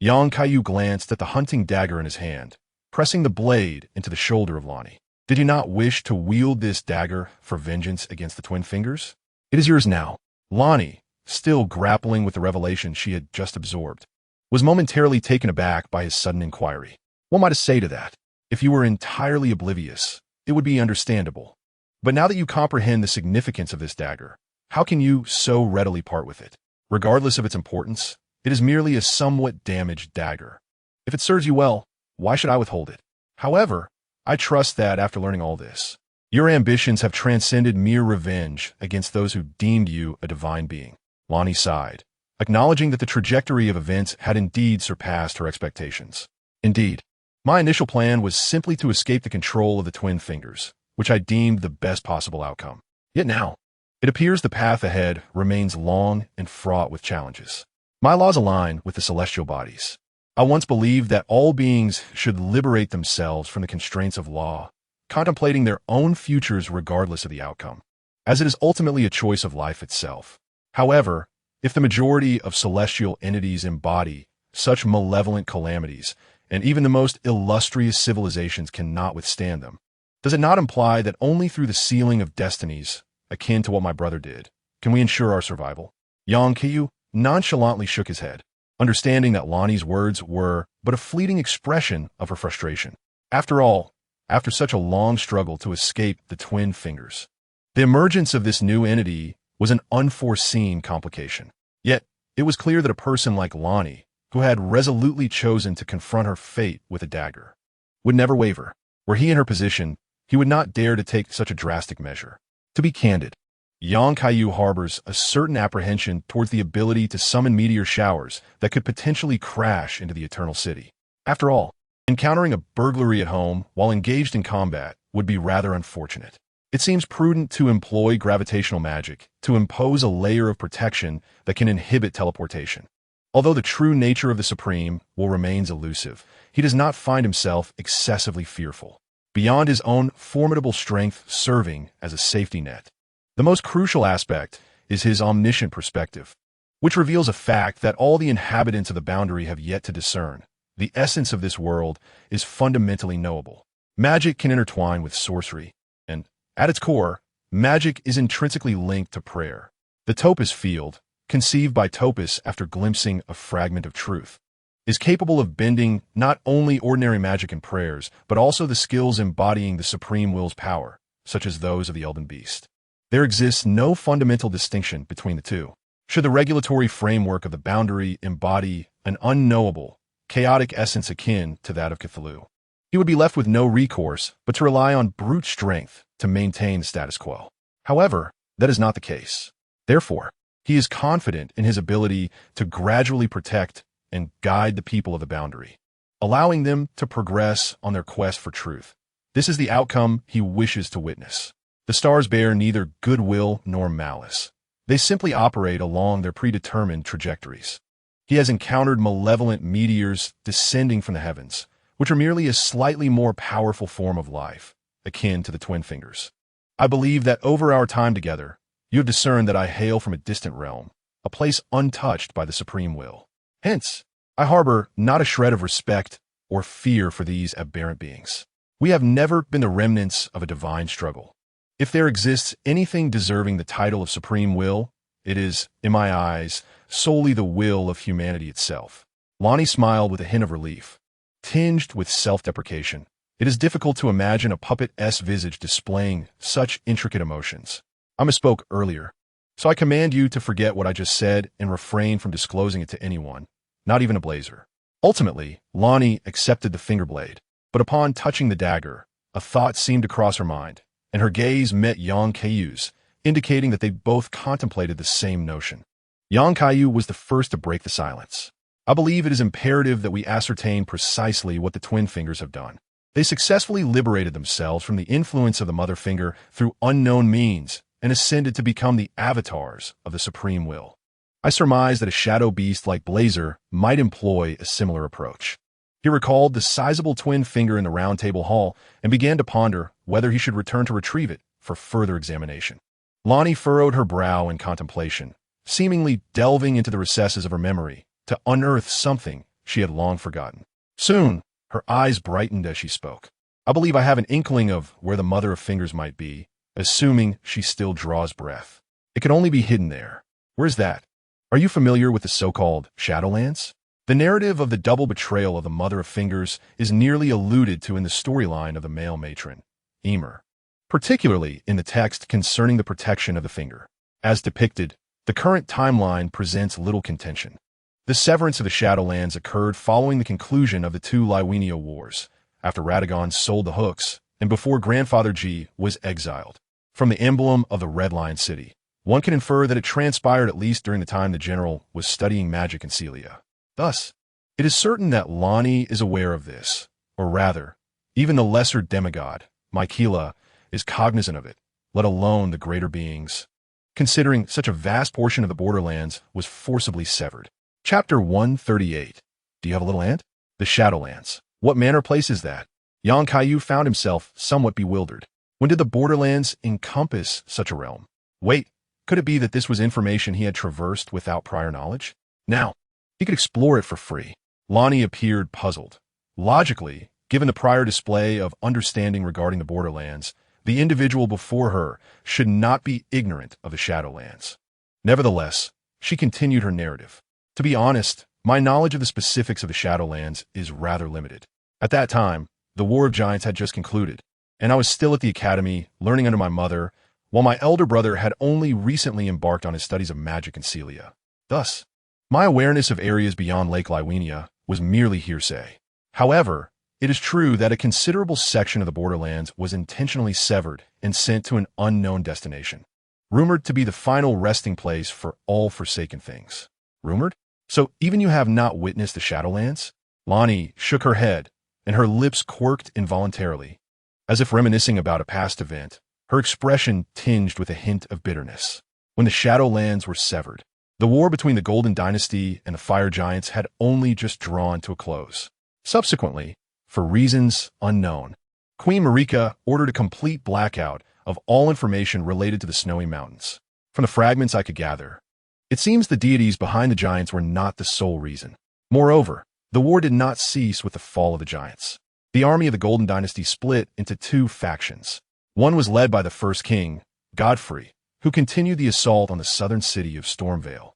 Kaiyu glanced at the hunting dagger in his hand, pressing the blade into the shoulder of Lonnie. Did you not wish to wield this dagger for vengeance against the Twin Fingers? It is yours now. Lonnie, still grappling with the revelation she had just absorbed, was momentarily taken aback by his sudden inquiry. What am I to say to that? If you were entirely oblivious, it would be understandable. But now that you comprehend the significance of this dagger, how can you so readily part with it? Regardless of its importance, it is merely a somewhat damaged dagger. If it serves you well, why should I withhold it? However, I trust that after learning all this, your ambitions have transcended mere revenge against those who deemed you a divine being. Lonnie sighed, acknowledging that the trajectory of events had indeed surpassed her expectations. Indeed, my initial plan was simply to escape the control of the Twin Fingers, which I deemed the best possible outcome. Yet now, it appears the path ahead remains long and fraught with challenges. My laws align with the celestial bodies. I once believed that all beings should liberate themselves from the constraints of law, contemplating their own futures regardless of the outcome, as it is ultimately a choice of life itself. However, if the majority of celestial entities embody such malevolent calamities, and even the most illustrious civilizations cannot withstand them, does it not imply that only through the sealing of destinies, akin to what my brother did, can we ensure our survival? Kaiyu nonchalantly shook his head, understanding that Lonnie's words were but a fleeting expression of her frustration. After all, after such a long struggle to escape the Twin Fingers, the emergence of this new entity was an unforeseen complication. Yet, it was clear that a person like Lonnie, who had resolutely chosen to confront her fate with a dagger, would never waver. Were he in her position, he would not dare to take such a drastic measure. To be candid, Kaiyu harbors a certain apprehension towards the ability to summon meteor showers that could potentially crash into the Eternal City. After all, encountering a burglary at home while engaged in combat would be rather unfortunate. It seems prudent to employ gravitational magic to impose a layer of protection that can inhibit teleportation. Although the true nature of the Supreme will remain elusive, he does not find himself excessively fearful, beyond his own formidable strength serving as a safety net. The most crucial aspect is his omniscient perspective, which reveals a fact that all the inhabitants of the boundary have yet to discern. The essence of this world is fundamentally knowable. Magic can intertwine with sorcery, and, at its core, magic is intrinsically linked to prayer. The Topaz Field, conceived by Topaz after glimpsing a fragment of truth, is capable of bending not only ordinary magic and prayers, but also the skills embodying the Supreme Will's power, such as those of the Elden Beast. There exists no fundamental distinction between the two. Should the regulatory framework of the boundary embody an unknowable, chaotic essence akin to that of Cthulhu, he would be left with no recourse but to rely on brute strength to maintain the status quo. However, that is not the case. Therefore, he is confident in his ability to gradually protect and guide the people of the boundary, allowing them to progress on their quest for truth. This is the outcome he wishes to witness. The stars bear neither goodwill nor malice. They simply operate along their predetermined trajectories. He has encountered malevolent meteors descending from the heavens, which are merely a slightly more powerful form of life, akin to the twin fingers. I believe that over our time together, you have discerned that I hail from a distant realm, a place untouched by the supreme will. Hence, I harbor not a shred of respect or fear for these aberrant beings. We have never been the remnants of a divine struggle. If there exists anything deserving the title of supreme will, it is, in my eyes, solely the will of humanity itself. Lonnie smiled with a hint of relief, tinged with self-deprecation. It is difficult to imagine a puppet-esque visage displaying such intricate emotions. I misspoke earlier, so I command you to forget what I just said and refrain from disclosing it to anyone, not even a blazer. Ultimately, Lonnie accepted the finger blade, but upon touching the dagger, a thought seemed to cross her mind, and her gaze met young Kaiyu's, indicating that they both contemplated the same notion. Young Kaiyu was the first to break the silence. I believe it is imperative that we ascertain precisely what the twin fingers have done. They successfully liberated themselves from the influence of the mother finger through unknown means and ascended to become the avatars of the supreme will. I surmise that a shadow beast like Blazer might employ a similar approach. He recalled the sizable twin finger in the round table hall and began to ponder whether he should return to retrieve it for further examination. Lonnie furrowed her brow in contemplation, seemingly delving into the recesses of her memory to unearth something she had long forgotten. Soon, her eyes brightened as she spoke. I believe I have an inkling of where the mother of fingers might be, assuming she still draws breath. It could only be hidden there. Where's that? Are you familiar with the so-called Shadowlands? The narrative of the double betrayal of the Mother of Fingers is nearly alluded to in the storyline of the male matron, Emer, particularly in the text concerning the protection of the finger. As depicted, the current timeline presents little contention. The severance of the Shadowlands occurred following the conclusion of the two Lywenia Wars, after Radagon sold the hooks, and before Grandfather G was exiled. From the emblem of the Red Lion City, one can infer that it transpired at least during the time the general was studying magic in Celia. Thus, it is certain that Lonnie is aware of this, or rather, even the lesser demigod, Mykeela, is cognizant of it, let alone the greater beings, considering such a vast portion of the borderlands was forcibly severed. Chapter 138. Do you have a little ant? The Shadowlands. What manner of place is that? Young Kaiyu found himself somewhat bewildered. When did the borderlands encompass such a realm? Wait, could it be that this was information he had traversed without prior knowledge? Now, he could explore it for free. Lonnie appeared puzzled. Logically, given the prior display of understanding regarding the borderlands, the individual before her should not be ignorant of the Shadowlands. Nevertheless, she continued her narrative. To be honest, my knowledge of the specifics of the Shadowlands is rather limited. At that time, the War of Giants had just concluded, and I was still at the academy, learning under my mother, while my elder brother had only recently embarked on his studies of magic in Celia. Thus, my awareness of areas beyond Lake Lywenia was merely hearsay. However, it is true that a considerable section of the borderlands was intentionally severed and sent to an unknown destination, rumored to be the final resting place for all forsaken things. Rumored? So even you have not witnessed the Shadowlands? Lonnie shook her head, and her lips quirked involuntarily, as if reminiscing about a past event, her expression tinged with a hint of bitterness. When the Shadowlands were severed, the war between the Golden Dynasty and the Fire Giants had only just drawn to a close. Subsequently, for reasons unknown, Queen Marika ordered a complete blackout of all information related to the Snowy Mountains. From the fragments I could gather, it seems the deities behind the giants were not the sole reason. Moreover, the war did not cease with the fall of the giants. The army of the Golden Dynasty split into two factions. One was led by the first king, Godfrey, who continued the assault on the southern city of Stormvale,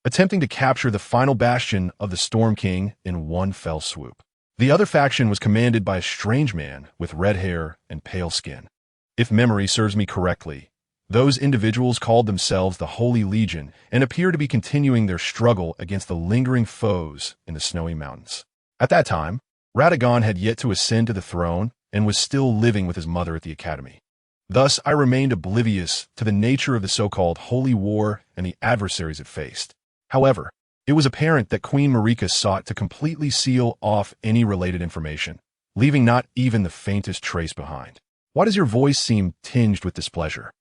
attempting to capture the final bastion of the Storm King in one fell swoop. The other faction was commanded by a strange man with red hair and pale skin. If memory serves me correctly, Those individuals called themselves the Holy Legion and appear to be continuing their struggle against the lingering foes in the snowy mountains. At that time, Radagon had yet to ascend to the throne and was still living with his mother at the academy. Thus, I remained oblivious to the nature of the so-called Holy War and the adversaries it faced. However, it was apparent that Queen Marika sought to completely seal off any related information, leaving not even the faintest trace behind. Why does your voice seem tinged with displeasure?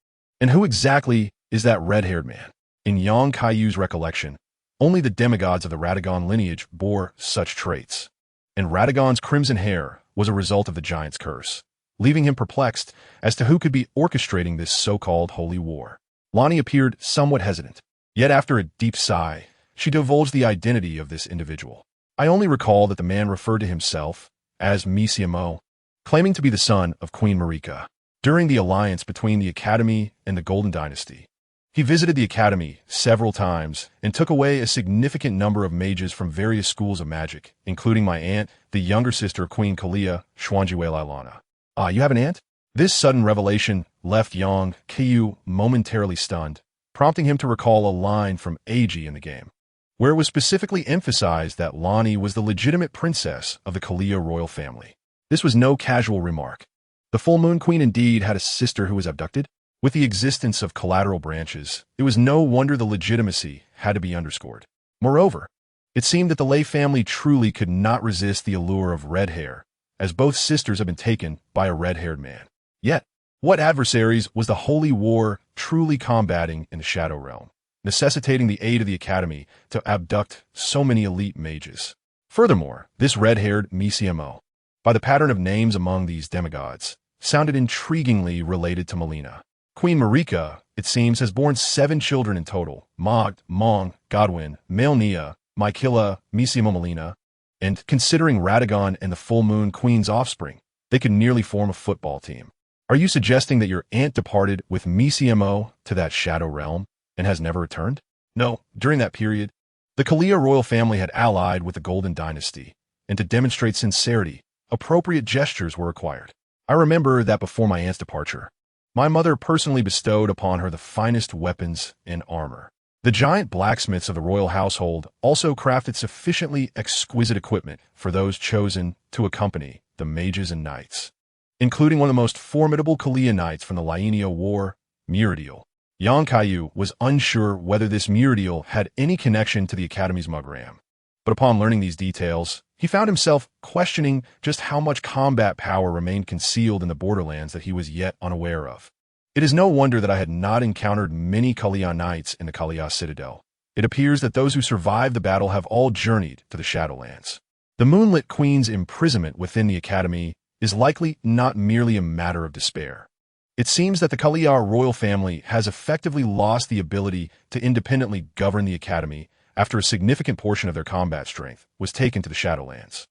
And who exactly is that red-haired man? In young Kaiyu's recollection, only the demigods of the Radagon lineage bore such traits, and Radagon's crimson hair was a result of the giant's curse, leaving him perplexed as to who could be orchestrating this so-called holy war. Lonnie appeared somewhat hesitant, yet after a deep sigh, she divulged the identity of this individual. I only recall that the man referred to himself as Misiamo, claiming to be the son of Queen Marika. During the alliance between the Academy and the Golden Dynasty, he visited the Academy several times and took away a significant number of mages from various schools of magic, including my aunt, the younger sister of Queen Kalia, Shwanjiwe Lailana. You have an aunt? This sudden revelation left young Kaiyu momentarily stunned, prompting him to recall a line from Age in the game, where it was specifically emphasized that Lonnie was the legitimate princess of the Kalia royal family. This was no casual remark. The Full Moon Queen indeed had a sister who was abducted. With the existence of collateral branches, it was no wonder the legitimacy had to be underscored. Moreover, it seemed that the Lei family truly could not resist the allure of red hair, as both sisters had been taken by a red-haired man. Yet, what adversaries was the Holy War truly combating in the Shadow Realm, necessitating the aid of the Academy to abduct so many elite mages? Furthermore, this red-haired Misiamo, by the pattern of names among these demigods, sounded intriguingly related to Melina. Queen Marika, it seems, has borne 7 children in total: Mogd, Mong, Godwin, Melnia, Mykilla, Misiamo Melina, and considering Radagon and the Full Moon Queen's offspring, they could nearly form a football team. Are you suggesting that your aunt departed with Misiamo to that Shadow Realm and has never returned? No, during that period, the Kalia royal family had allied with the Golden Dynasty, and to demonstrate sincerity, appropriate gestures were required. I remember that before my aunt's departure, my mother personally bestowed upon her the finest weapons and armor. The giant blacksmiths of the royal household also crafted sufficiently exquisite equipment for those chosen to accompany the mages and knights, including one of the most formidable Kalia knights from the Laenio War, Muridiel. Young Kaiyu was unsure whether this Muridiel had any connection to the Academy's Mugram, but upon learning these details, he found himself questioning just how much combat power remained concealed in the borderlands that he was yet unaware of. It is no wonder that I had not encountered many Kalia knights in the Kalia Citadel. It appears that those who survived the battle have all journeyed to the Shadowlands. The Moonlit Queen's imprisonment within the Academy is likely not merely a matter of despair. It seems that the Kalia royal family has effectively lost the ability to independently govern the Academy after a significant portion of their combat strength was taken to the Shadowlands.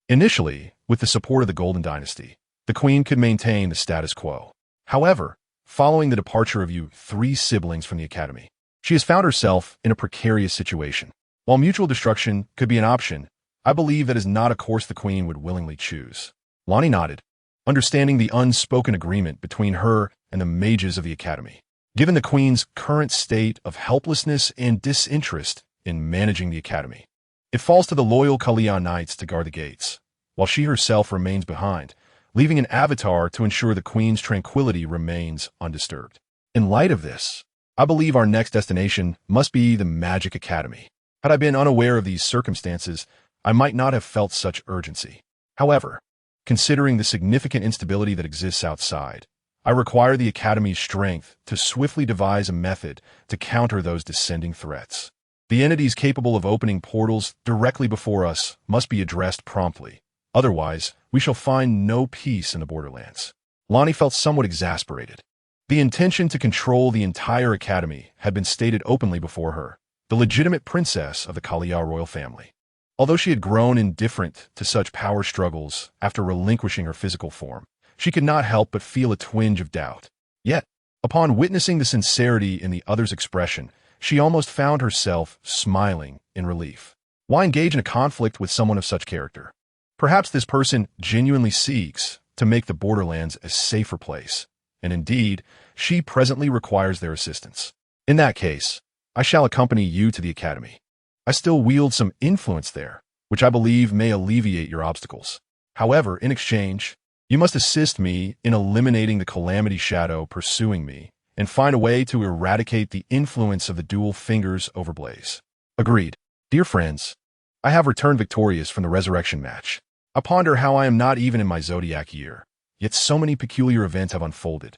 Initially, with the support of the Golden Dynasty, the Queen could maintain the status quo. However, following the departure of you 3 siblings from the Academy, she has found herself in a precarious situation. While mutual destruction could be an option, I believe that is not a course the Queen would willingly choose. Lonnie nodded, understanding the unspoken agreement between her and the mages of the Academy. Given the Queen's current state of helplessness and disinterest in managing the Academy, it falls to the loyal Kalia Knights to guard the gates, while she herself remains behind, leaving an avatar to ensure the Queen's tranquility remains undisturbed. In light of this, I believe our next destination must be the Magic Academy. Had I been unaware of these circumstances, I might not have felt such urgency. However, considering the significant instability that exists outside, I require the Academy's strength to swiftly devise a method to counter those descending threats. The entities capable of opening portals directly before us must be addressed promptly. Otherwise, we shall find no peace in the borderlands. Lonnie felt somewhat exasperated. The intention to control the entire Academy had been stated openly before her, the legitimate princess of the Kalia royal family. Although she had grown indifferent to such power struggles after relinquishing her physical form, she could not help but feel a twinge of doubt. Yet, upon witnessing the sincerity in the other's expression, she almost found herself smiling in relief. Why engage in a conflict with someone of such character? Perhaps this person genuinely seeks to make the borderlands a safer place, and indeed, she presently requires their assistance. In that case, I shall accompany you to the academy. I still wield some influence there, which I believe may alleviate your obstacles. However, in exchange, you must assist me in eliminating the calamity shadow pursuing me and find a way to eradicate the influence of the dual fingers over Blaze. Agreed. Dear friends, I have returned victorious from the resurrection match. I ponder how I am not even in my zodiac year, yet so many peculiar events have unfolded.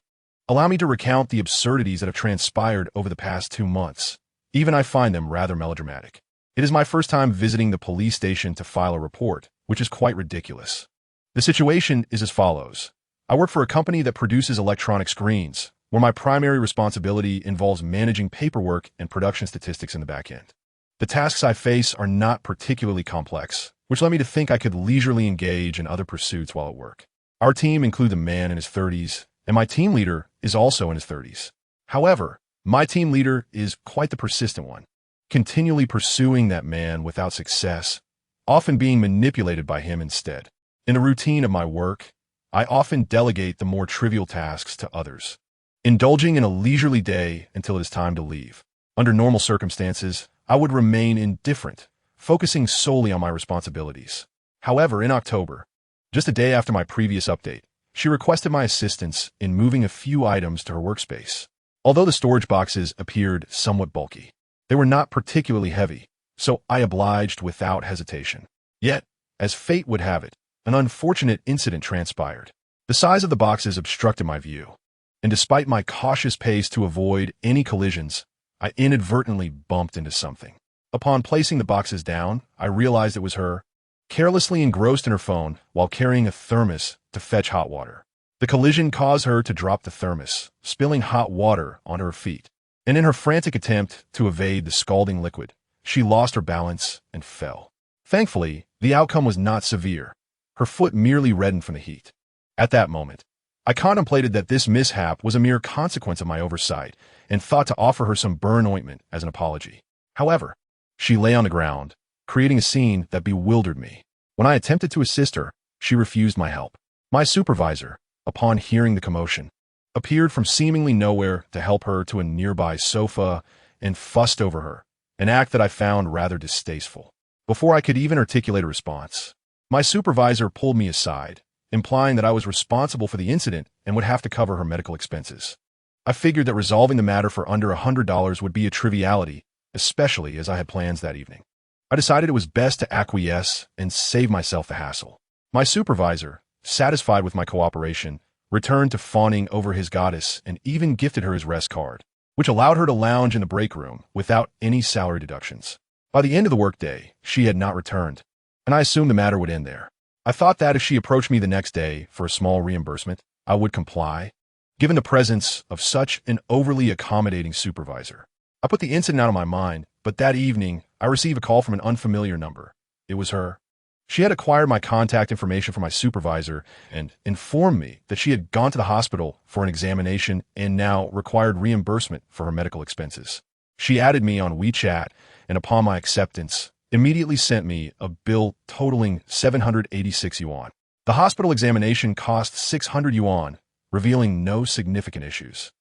Allow me to recount the absurdities that have transpired over the past 2 months. Even I find them rather melodramatic. It is my first time visiting the police station to file a report, which is quite ridiculous. The situation is as follows. I work for a company that produces electronic screens, where my primary responsibility involves managing paperwork and production statistics in the back end. The tasks I face are not particularly complex, which led me to think I could leisurely engage in other pursuits while at work. Our team includes a man in his 30s, and my team leader is also in his 30s. However, my team leader is quite the persistent one, continually pursuing that man without success, often being manipulated by him instead. In the routine of my work, I often delegate the more trivial tasks to others, indulging in a leisurely day until it is time to leave. Under normal circumstances, I would remain indifferent, focusing solely on my responsibilities. However, in October, just a day after my previous update, she requested my assistance in moving a few items to her workspace. Although the storage boxes appeared somewhat bulky, they were not particularly heavy, so I obliged without hesitation. Yet, as fate would have it, an unfortunate incident transpired. The size of the boxes obstructed my view, and despite my cautious pace to avoid any collisions, I inadvertently bumped into something. Upon placing the boxes down, I realized it was her, carelessly engrossed in her phone while carrying a thermos to fetch hot water. The collision caused her to drop the thermos, spilling hot water onto her feet. And in her frantic attempt to evade the scalding liquid, she lost her balance and fell. Thankfully, the outcome was not severe. Her foot merely reddened from the heat. At that moment, I contemplated that this mishap was a mere consequence of my oversight and thought to offer her some burn ointment as an apology. However, she lay on the ground, creating a scene that bewildered me. When I attempted to assist her, she refused my help. My supervisor, upon hearing the commotion, appeared from seemingly nowhere to help her to a nearby sofa and fussed over her, an act that I found rather distasteful. Before I could even articulate a response, my supervisor pulled me aside, implying that I was responsible for the incident and would have to cover her medical expenses. I figured that resolving the matter for under $100 would be a triviality, especially as I had plans that evening. I decided it was best to acquiesce and save myself the hassle. My supervisor, satisfied with my cooperation, returned to fawning over his goddess and even gifted her his rest card, which allowed her to lounge in the break room without any salary deductions. By the end of the workday, she had not returned, and I assumed the matter would end there. I thought that if she approached me the next day for a small reimbursement, I would comply, given the presence of such an overly accommodating supervisor. I put the incident out of my mind, but that evening, I received a call from an unfamiliar number. It was her. She had acquired my contact information from my supervisor and informed me that she had gone to the hospital for an examination and now required reimbursement for her medical expenses. She added me on WeChat, and upon my acceptance, immediately sent me a bill totaling 786 yuan. The hospital examination cost 600 yuan, revealing no significant issues.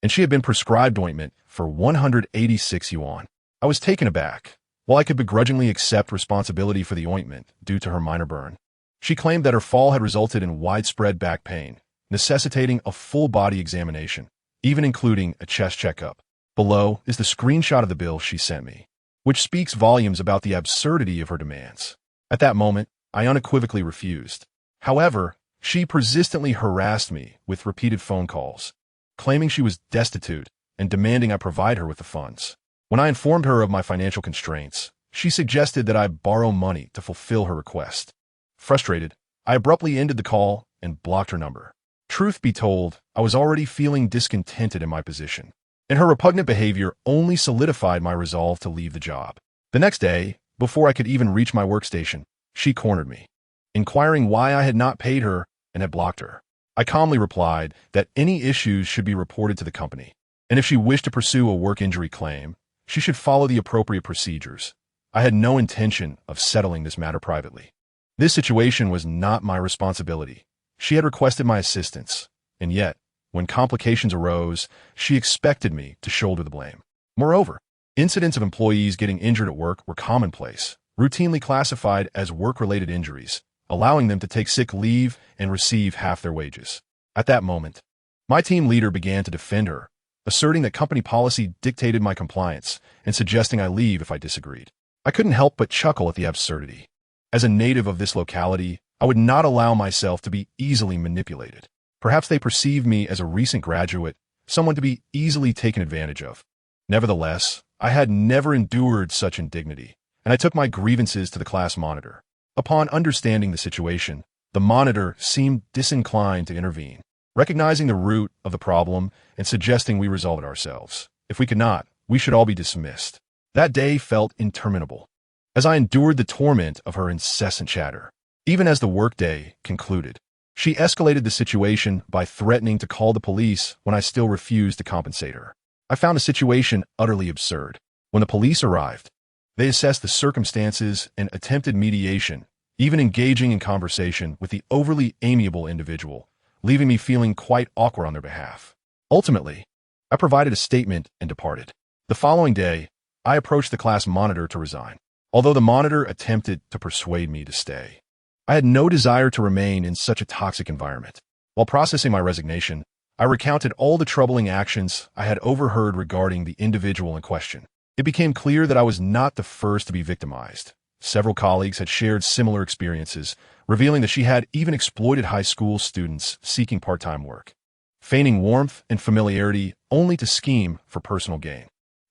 And she had been prescribed ointment for 186 yuan. I was taken aback. While I could begrudgingly accept responsibility for the ointment due to her minor burn, she claimed that her fall had resulted in widespread back pain, necessitating a full-body examination, even including a chest checkup. Below is the screenshot of the bill she sent me, which speaks volumes about the absurdity of her demands. At that moment, I unequivocally refused. However, she persistently harassed me with repeated phone calls, claiming she was destitute and demanding I provide her with the funds. When I informed her of my financial constraints, she suggested that I borrow money to fulfill her request. Frustrated, I abruptly ended the call and blocked her number. Truth be told, I was already feeling discontented in my position, and her repugnant behavior only solidified my resolve to leave the job. The next day, before I could even reach my workstation, she cornered me, inquiring why I had not paid her and had blocked her. I calmly replied that any issues should be reported to the company, and if she wished to pursue a work injury claim, she should follow the appropriate procedures. I had no intention of settling this matter privately. This situation was not my responsibility. She had requested my assistance, and yet, When complications arose, she expected me to shoulder the blame. Moreover, incidents of employees getting injured at work were commonplace, routinely classified as work-related injuries, allowing them to take sick leave and receive half their wages. At that moment, my team leader began to defend her, asserting that company policy dictated my compliance and suggesting I leave if I disagreed. I couldn't help but chuckle at the absurdity. As a native of this locality, I would not allow myself to be easily manipulated. Perhaps they perceived me as a recent graduate, someone to be easily taken advantage of. Nevertheless, I had never endured such indignity, and I took my grievances to the class monitor. Upon understanding the situation, the monitor seemed disinclined to intervene, recognizing the root of the problem and suggesting we resolve it ourselves. If we could not, we should all be dismissed. That day felt interminable, as I endured the torment of her incessant chatter. Even as the workday concluded, she escalated the situation by threatening to call the police when I still refused to compensate her. I found the situation utterly absurd. When the police arrived, they assessed the circumstances and attempted mediation, even engaging in conversation with the overly amiable individual, leaving me feeling quite awkward on their behalf. Ultimately, I provided a statement and departed. The following day, I approached the class monitor to resign, although the monitor attempted to persuade me to stay. I had no desire to remain in such a toxic environment. While processing my resignation, I recounted all the troubling actions I had overheard regarding the individual in question. It became clear that I was not the first to be victimized. Several colleagues had shared similar experiences, revealing that she had even exploited high school students seeking part-time work, feigning warmth and familiarity only to scheme for personal gain.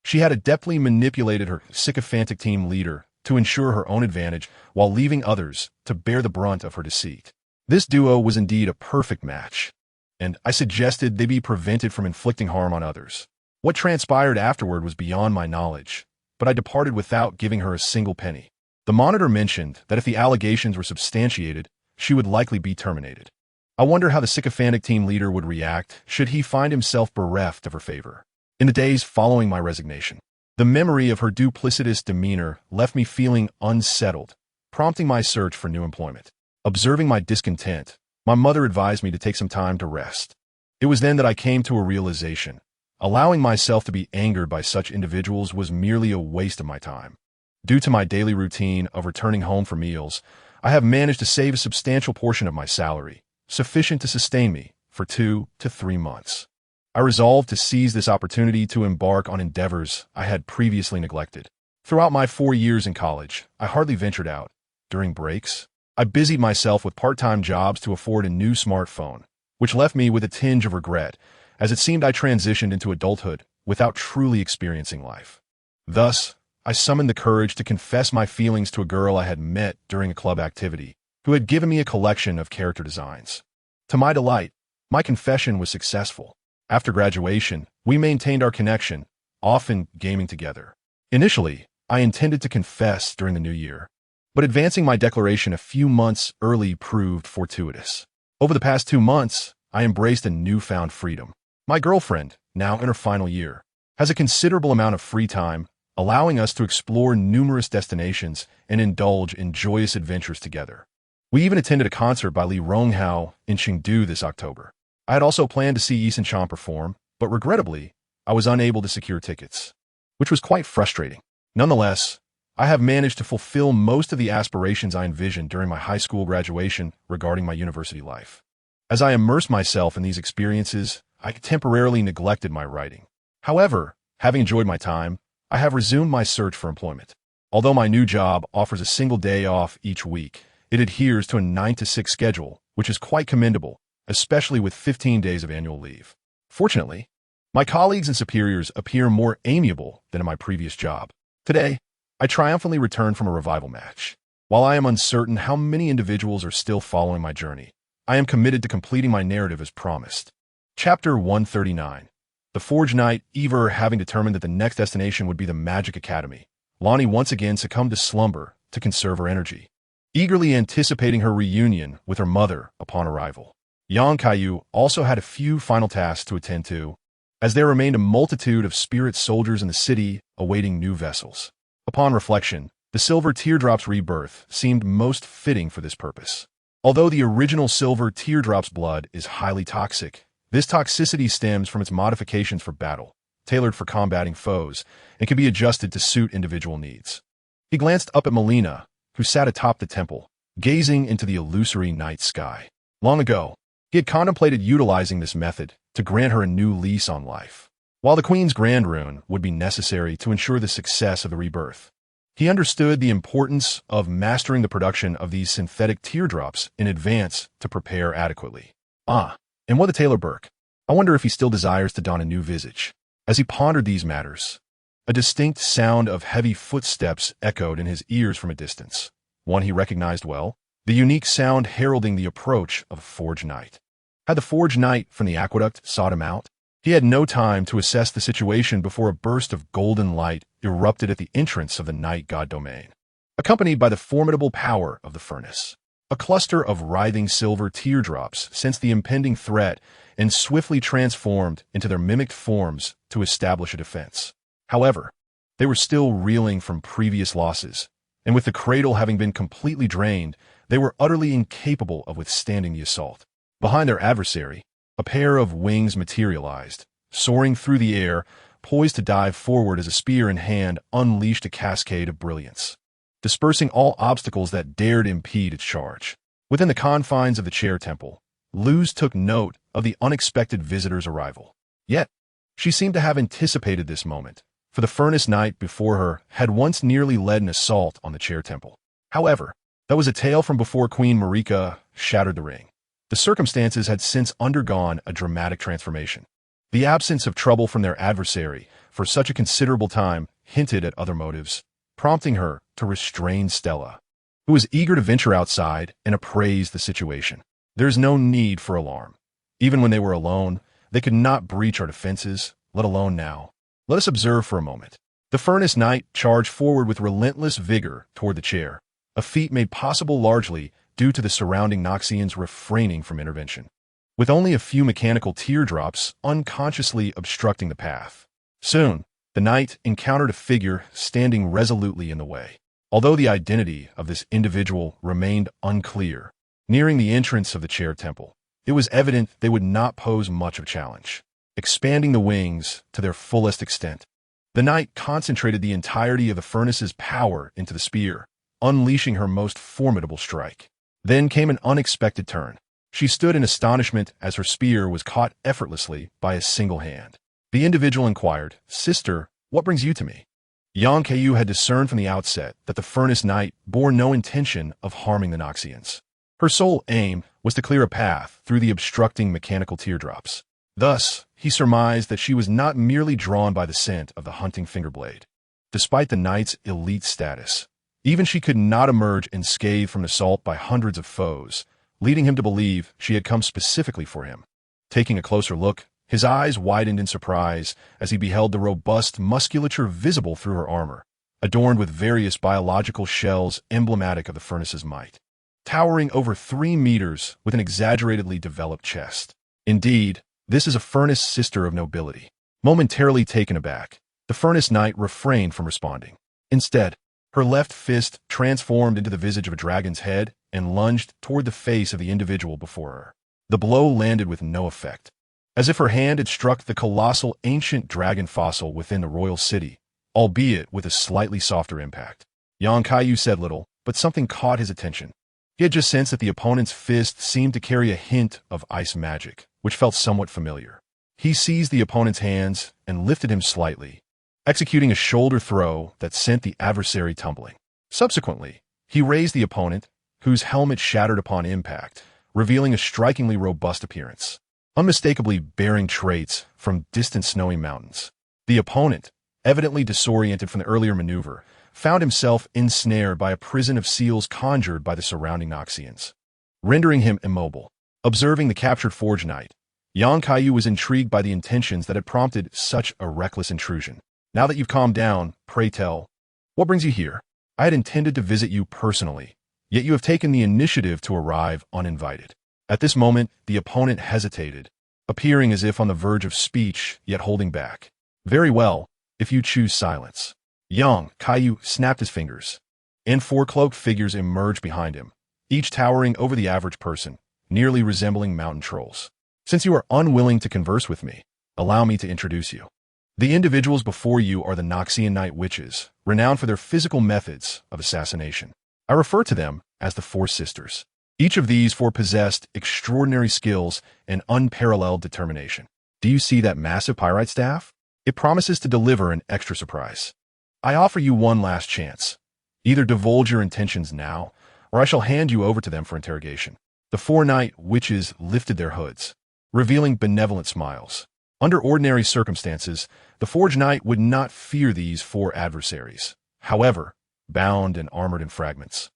She had adeptly manipulated her sycophantic team leader to ensure her own advantage while leaving others to bear the brunt of her deceit. This duo was indeed a perfect match, and I suggested they be prevented from inflicting harm on others. What transpired afterward was beyond my knowledge, but I departed without giving her a single penny. The monitor mentioned that if the allegations were substantiated, she would likely be terminated. I wonder how the sycophantic team leader would react should he find himself bereft of her favor. In the days following my resignation, the memory of her duplicitous demeanor left me feeling unsettled, prompting my search for new employment. Observing my discontent, my mother advised me to take some time to rest. It was then that I came to a realization. Allowing myself to be angered by such individuals was merely a waste of my time. Due to my daily routine of returning home for meals, I have managed to save a substantial portion of my salary, sufficient to sustain me for 2 to 3 months. I resolved to seize this opportunity to embark on endeavors I had previously neglected. Throughout my 4 years in college, I hardly ventured out. During breaks, I busied myself with part-time jobs to afford a new smartphone, which left me with a tinge of regret, as it seemed I transitioned into adulthood without truly experiencing life. Thus, I summoned the courage to confess my feelings to a girl I had met during a club activity, who had given me a collection of character designs. To my delight, my confession was successful. After graduation, we maintained our connection, often gaming together. Initially, I intended to confess during the new year, but advancing my declaration a few months early proved fortuitous. Over the past 2 months, I embraced a newfound freedom. My girlfriend, now in her final year, has a considerable amount of free time, allowing us to explore numerous destinations and indulge in joyous adventures together. We even attended a concert by Lee Ronghao in Chengdu this October. I had also planned to see Eason Chan perform, but regrettably, I was unable to secure tickets, which was quite frustrating. Nonetheless, I have managed to fulfill most of the aspirations I envisioned during my high school graduation regarding my university life. As I immersed myself in these experiences, I temporarily neglected my writing. However, having enjoyed my time, I have resumed my search for employment. Although my new job offers a single day off each week, it adheres to a 9-to-6 schedule, which is quite commendable, especially with 15 days of annual leave. Fortunately, my colleagues and superiors appear more amiable than in my previous job. Today, I triumphantly return from a revival match. While I am uncertain how many individuals are still following my journey, I am committed to completing my narrative as promised. Chapter 139. The Forge Knight, Ever having determined that the next destination would be the Magic Academy, Lonnie once again succumbed to slumber to conserve her energy, eagerly anticipating her reunion with her mother upon arrival. Young Kaiyu also had a few final tasks to attend to, as there remained a multitude of spirit soldiers in the city awaiting new vessels. Upon reflection, the Silver Teardrop's rebirth seemed most fitting for this purpose. Although the original Silver Teardrop's blood is highly toxic, This toxicity stems from its modifications for battle, tailored for combating foes, and can be adjusted to suit individual needs. He glanced up at Melina, who sat atop the temple, gazing into the illusory night sky. Long ago, he had contemplated utilizing this method to grant her a new lease on life. While the Queen's Grand Rune would be necessary to ensure the success of the rebirth, he understood the importance of mastering the production of these synthetic teardrops in advance to prepare adequately. And what a Taylor Burke. I wonder if he still desires to don a new visage. As he pondered these matters, a distinct sound of heavy footsteps echoed in his ears from a distance. One he recognized well, the unique sound heralding the approach of a Forge Knight. Had the Forge Knight from the aqueduct sought him out? He had no time to assess the situation before a burst of golden light erupted at the entrance of the night god domain, accompanied by the formidable power of the furnace. A cluster of writhing silver teardrops sensed the impending threat and swiftly transformed into their mimicked forms to establish a defense. However, they were still reeling from previous losses, and with the cradle having been completely drained, they were utterly incapable of withstanding the assault. Behind their adversary, a pair of wings materialized, soaring through the air, poised to dive forward as a spear in hand unleashed a cascade of brilliance, dispersing all obstacles that dared impede its charge. Within the confines of the Chair Temple, Luz took note of the unexpected visitor's arrival. Yet, she seemed to have anticipated this moment, for the Furnace Knight before her had once nearly led an assault on the Chair Temple. However, that was a tale from before Queen Marika shattered the ring. The circumstances had since undergone a dramatic transformation. The absence of trouble from their adversary for such a considerable time hinted at other motives, prompting her to restrain Stella, who was eager to venture outside and appraise the situation. There's no need for alarm. Even when they were alone, they could not breach our defenses, let alone now. Let us observe for a moment. The Furnace Knight charged forward with relentless vigor toward the chair, a feat made possible largely due to the surrounding Noxians refraining from intervention, with only a few mechanical teardrops unconsciously obstructing the path. Soon, the knight encountered a figure standing resolutely in the way. Although the identity of this individual remained unclear, nearing the entrance of the Chair Temple, it was evident they would not pose much of a challenge. Expanding the wings to their fullest extent, the knight concentrated the entirety of the furnace's power into the spear, unleashing her most formidable strike. Then came an unexpected turn. She stood in astonishment as her spear was caught effortlessly by a single hand. The individual inquired, "Sister, what brings you to me?" Kaiyu had discerned from the outset that the Furnace Knight bore no intention of harming the Noxians. Her sole aim was to clear a path through the obstructing mechanical teardrops. Thus, he surmised that she was not merely drawn by the scent of the hunting fingerblade. Despite the knight's elite status, even she could not emerge unscathed from an assault by hundreds of foes, leading him to believe she had come specifically for him. Taking a closer look, his eyes widened in surprise as he beheld the robust musculature visible through her armor, adorned with various biological shells emblematic of the furnace's might, towering over 3 meters with an exaggeratedly developed chest. Indeed, this is a furnace sister of nobility. Momentarily taken aback, the Furnace Knight refrained from responding. Instead, her left fist transformed into the visage of a dragon's head and lunged toward the face of the individual before her. The blow landed with no effect, as if her hand had struck the colossal ancient dragon fossil within the royal city, albeit with a slightly softer impact. Kaiyu said little, but something caught his attention. He had just sensed that the opponent's fist seemed to carry a hint of ice magic, which felt somewhat familiar. He seized the opponent's hands and lifted him slightly, executing a shoulder throw that sent the adversary tumbling. Subsequently, he raised the opponent, whose helmet shattered upon impact, revealing a strikingly robust appearance, unmistakably bearing traits from distant snowy mountains. The opponent, evidently disoriented from the earlier maneuver, found himself ensnared by a prison of seals conjured by the surrounding Noxians, rendering him immobile. Observing the captured Forge Knight, Kaiyu was intrigued by the intentions that had prompted such a reckless intrusion. "Now that you've calmed down, pray tell, what brings you here? I had intended to visit you personally, yet you have taken the initiative to arrive uninvited." At this moment, the opponent hesitated, appearing as if on the verge of speech, yet holding back. "Very well, if you choose silence." Kaiyu snapped his fingers, and 4 cloaked figures emerged behind him, each towering over the average person, nearly resembling mountain trolls. Since you are unwilling to converse with me, allow me to introduce you. The individuals before you are the Noxian Night Witches, renowned for their physical methods of assassination. I refer to them as the Four Sisters. Each of these four possessed extraordinary skills and unparalleled determination. Do you see that massive pyrite staff? It promises to deliver an extra surprise. I offer you one last chance. Either divulge your intentions now, or I shall hand you over to them for interrogation. The four Night Witches lifted their hoods, revealing benevolent smiles. Under ordinary circumstances, the Forge Knight would not fear these four adversaries. However, bound and armored in fragments,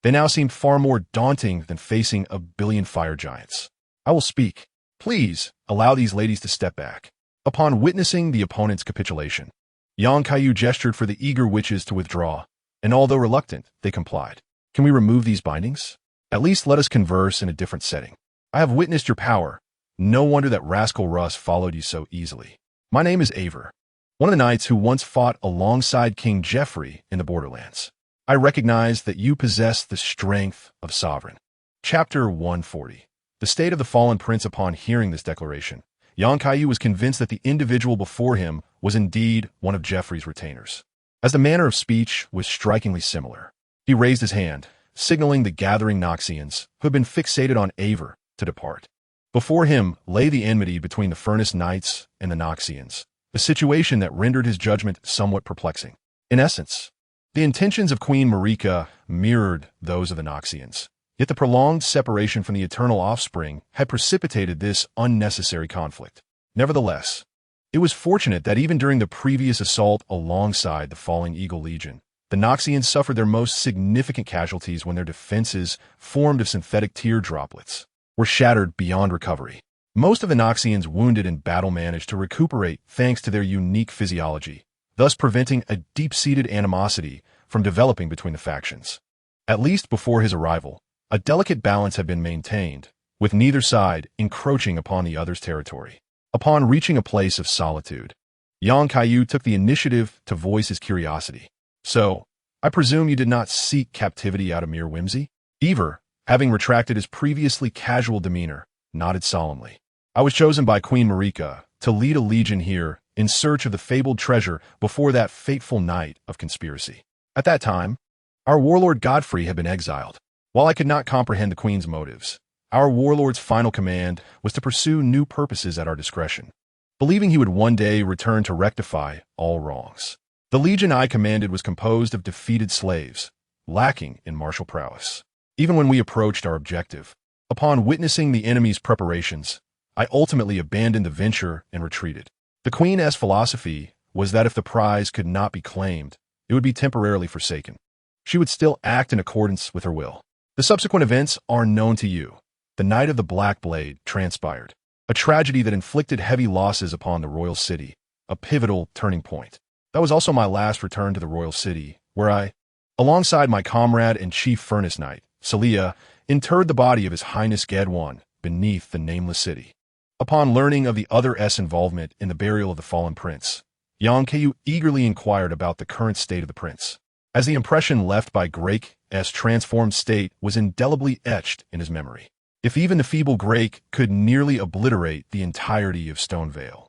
they now seemed far more daunting than facing a billion fire giants. I will speak. Please allow these ladies to step back. Upon witnessing the opponent's capitulation, Kaiyu gestured for the eager witches to withdraw, and although reluctant, they complied. Can we remove these bindings? At least let us converse in a different setting. I have witnessed your power. No wonder that rascal Russ followed you so easily. My name is Aver, one of the knights who once fought alongside King Geoffrey in the Borderlands. I recognize that you possess the strength of Sovereign. Chapter 140. The state of the fallen prince. Upon hearing this declaration, Kaiyu was convinced that the individual before him was indeed one of Geoffrey's retainers. As the manner of speech was strikingly similar, he raised his hand, signaling the gathering Noxians, who had been fixated on Aver, to depart. Before him lay the enmity between the Furnace Knights and the Noxians, a situation that rendered his judgment somewhat perplexing. In essence, the intentions of Queen Marika mirrored those of the Noxians, yet the prolonged separation from the eternal offspring had precipitated this unnecessary conflict. Nevertheless, it was fortunate that even during the previous assault alongside the falling Eagle Legion, the Noxians suffered their most significant casualties when their defenses, formed of synthetic tear droplets, were shattered beyond recovery. Most of the Noxians wounded in battle managed to recuperate thanks to their unique physiology, thus preventing a deep-seated animosity from developing between the factions. At least before his arrival, a delicate balance had been maintained, with neither side encroaching upon the other's territory. Upon reaching a place of solitude, Kaiyu took the initiative to voice his curiosity. So, I presume you did not seek captivity out of mere whimsy? Aver, having retracted his previously casual demeanor, nodded solemnly. I was chosen by Queen Marika to lead a legion here in search of the fabled treasure before that fateful night of conspiracy. At that time, our warlord Godfrey had been exiled. While I could not comprehend the Queen's motives, our warlord's final command was to pursue new purposes at our discretion, believing he would one day return to rectify all wrongs. The legion I commanded was composed of defeated slaves, lacking in martial prowess. Even when we approached our objective, upon witnessing the enemy's preparations, I ultimately abandoned the venture and retreated. The Queen's philosophy was that if the prize could not be claimed, it would be temporarily forsaken. She would still act in accordance with her will. The subsequent events are known to you. The Night of the Black Blade transpired, a tragedy that inflicted heavy losses upon the royal city, a pivotal turning point. That was also my last return to the royal city, where I, alongside my comrade and chief Furnace Knight, Celia, interred the body of His Highness Gedwan beneath the nameless city. Upon learning of the other involvement in the burial of the fallen prince, Kaiyu eagerly inquired about the current state of the prince, as the impression left by Grake's transformed state was indelibly etched in his memory. If even the feeble Grake could nearly obliterate the entirety of Stonevale,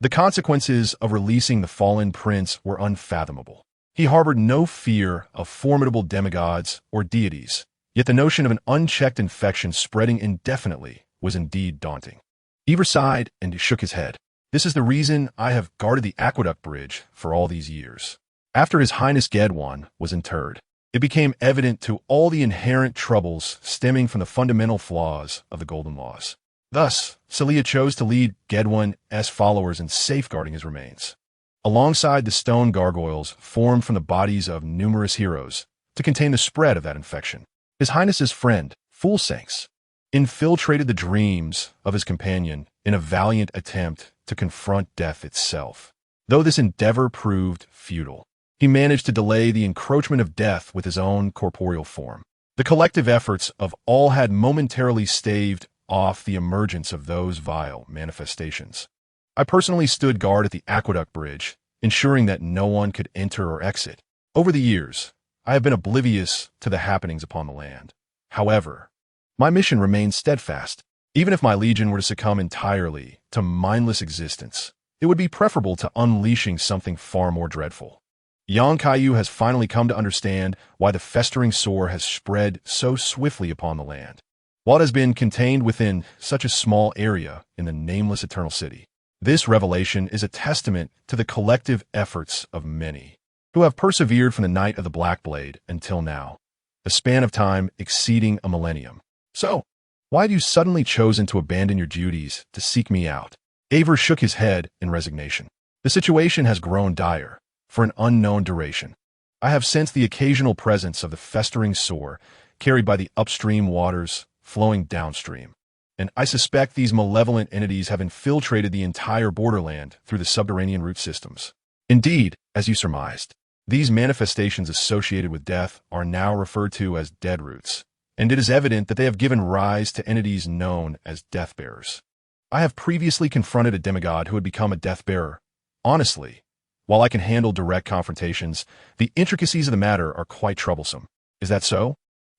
the consequences of releasing the fallen prince were unfathomable. He harbored no fear of formidable demigods or deities, yet the notion of an unchecked infection spreading indefinitely was indeed daunting. Aver sighed and shook his head. This is the reason I have guarded the aqueduct bridge for all these years. After His Highness Gedwan was interred, it became evident to all the inherent troubles stemming from the fundamental flaws of the Golden Laws. Thus, Celia chose to lead Gedwan's followers in safeguarding his remains, alongside the stone gargoyles formed from the bodies of numerous heroes to contain the spread of that infection. His Highness's friend, Fulsanks, infiltrated the dreams of his companion in a valiant attempt to confront death itself. Though this endeavor proved futile, he managed to delay the encroachment of death with his own corporeal form. The collective efforts of all had momentarily staved off the emergence of those vile manifestations. I personally stood guard at the aqueduct bridge, ensuring that no one could enter or exit. Over the years, I have been oblivious to the happenings upon the land. However, my mission remains steadfast. Even if my legion were to succumb entirely to mindless existence, it would be preferable to unleashing something far more dreadful. Kaiyu has finally come to understand why the festering sore has spread so swiftly upon the land, while it has been contained within such a small area in the nameless eternal city. This revelation is a testament to the collective efforts of many who have persevered from the night of the Black Blade until now, a span of time exceeding a millennium. So, why have you suddenly chosen to abandon your duties to seek me out? Aver shook his head in resignation. The situation has grown dire for an unknown duration. I have sensed the occasional presence of the festering sore carried by the upstream waters flowing downstream, and I suspect these malevolent entities have infiltrated the entire borderland through the subterranean root systems. Indeed, as you surmised, these manifestations associated with death are now referred to as dead roots, and it is evident that they have given rise to entities known as death-bearers. I have previously confronted a demigod who had become a death-bearer. Honestly, while I can handle direct confrontations, the intricacies of the matter are quite troublesome. Is that so?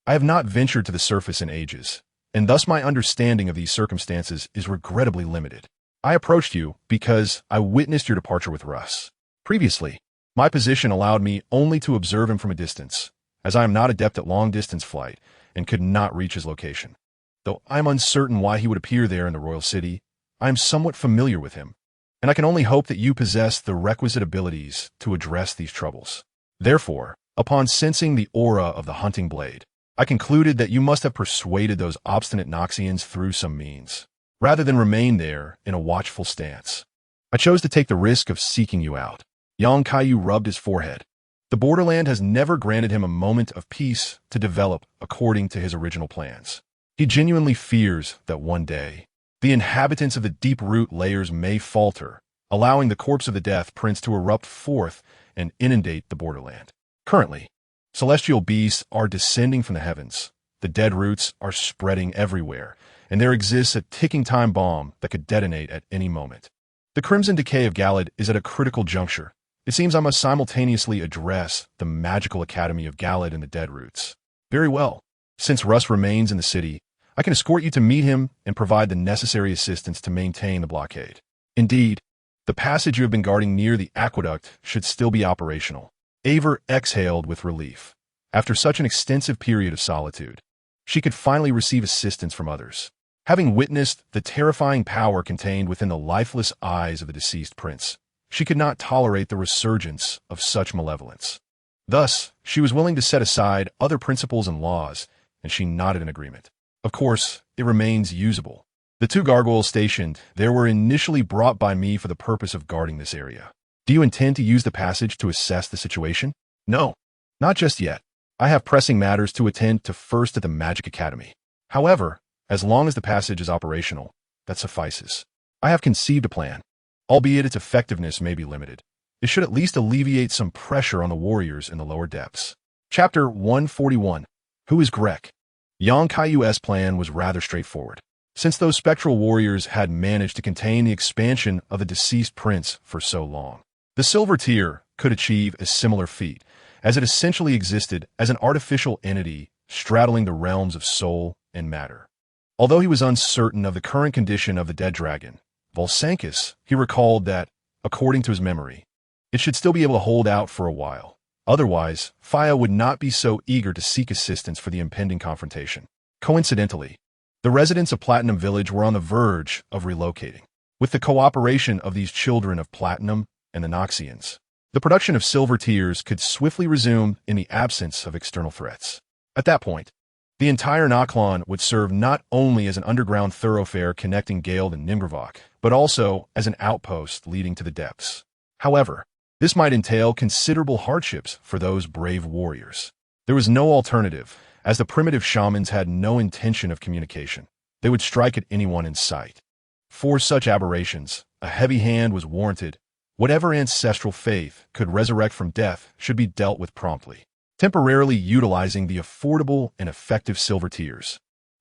I have not ventured to the surface in ages, and thus my understanding of these circumstances is regrettably limited. I approached you because I witnessed your departure with Russ. Previously, my position allowed me only to observe him from a distance, as I am not adept at long-distance flight and could not reach his location. Though I am uncertain why he would appear there in the royal city, I am somewhat familiar with him, and I can only hope that you possess the requisite abilities to address these troubles. Therefore, upon sensing the aura of the hunting blade, I concluded that you must have persuaded those obstinate Noxians through some means, rather than remain there in a watchful stance. I chose to take the risk of seeking you out. Kaiyu rubbed his forehead. The borderland has never granted him a moment of peace to develop according to his original plans. He genuinely fears that one day, the inhabitants of the deep-root layers may falter, allowing the corpse of the Death Prince to erupt forth and inundate the borderland. Currently, celestial beasts are descending from the heavens, the dead roots are spreading everywhere, and there exists a ticking time bomb that could detonate at any moment. The crimson decay of Galad is at a critical juncture. It seems I must simultaneously address the magical academy of Galad and the dead roots. Very well. Since Russ remains in the city, I can escort you to meet him and provide the necessary assistance to maintain the blockade. Indeed, the passage you have been guarding near the aqueduct should still be operational. Aver exhaled with relief. After such an extensive period of solitude, she could finally receive assistance from others. Having witnessed the terrifying power contained within the lifeless eyes of the deceased prince, she could not tolerate the resurgence of such malevolence. Thus, she was willing to set aside other principles and laws, and she nodded in agreement. Of course, it remains usable. The 2 gargoyles stationed there were initially brought by me for the purpose of guarding this area. Do you intend to use the passage to assess the situation? No, not just yet. I have pressing matters to attend to first at the Magic Academy. However, as long as the passage is operational, that suffices. I have conceived a plan, albeit its effectiveness may be limited. It should at least alleviate some pressure on the warriors in the lower depths. Chapter 141. Who is Grek? Kaiyu's plan was rather straightforward. Since those spectral warriors had managed to contain the expansion of the deceased prince for so long, the Silver Tier could achieve a similar feat, as it essentially existed as an artificial entity straddling the realms of soul and matter. Although he was uncertain of the current condition of the dead dragon, Volsankis, he recalled that, according to his memory, it should still be able to hold out for a while. Otherwise, Faya would not be so eager to seek assistance for the impending confrontation. Coincidentally, the residents of Platinum Village were on the verge of relocating. With the cooperation of these children of Platinum and the Noxians, the production of silver tiers could swiftly resume in the absence of external threats. At that point, the entire Noklon would serve not only as an underground thoroughfare connecting Gale and Nimgravok, but also as an outpost leading to the depths. However, this might entail considerable hardships for those brave warriors. There was no alternative, as the primitive shamans had no intention of communication. They would strike at anyone in sight. For such aberrations, a heavy hand was warranted. Whatever ancestral faith could resurrect from death should be dealt with promptly. Temporarily utilizing the affordable and effective silver tiers,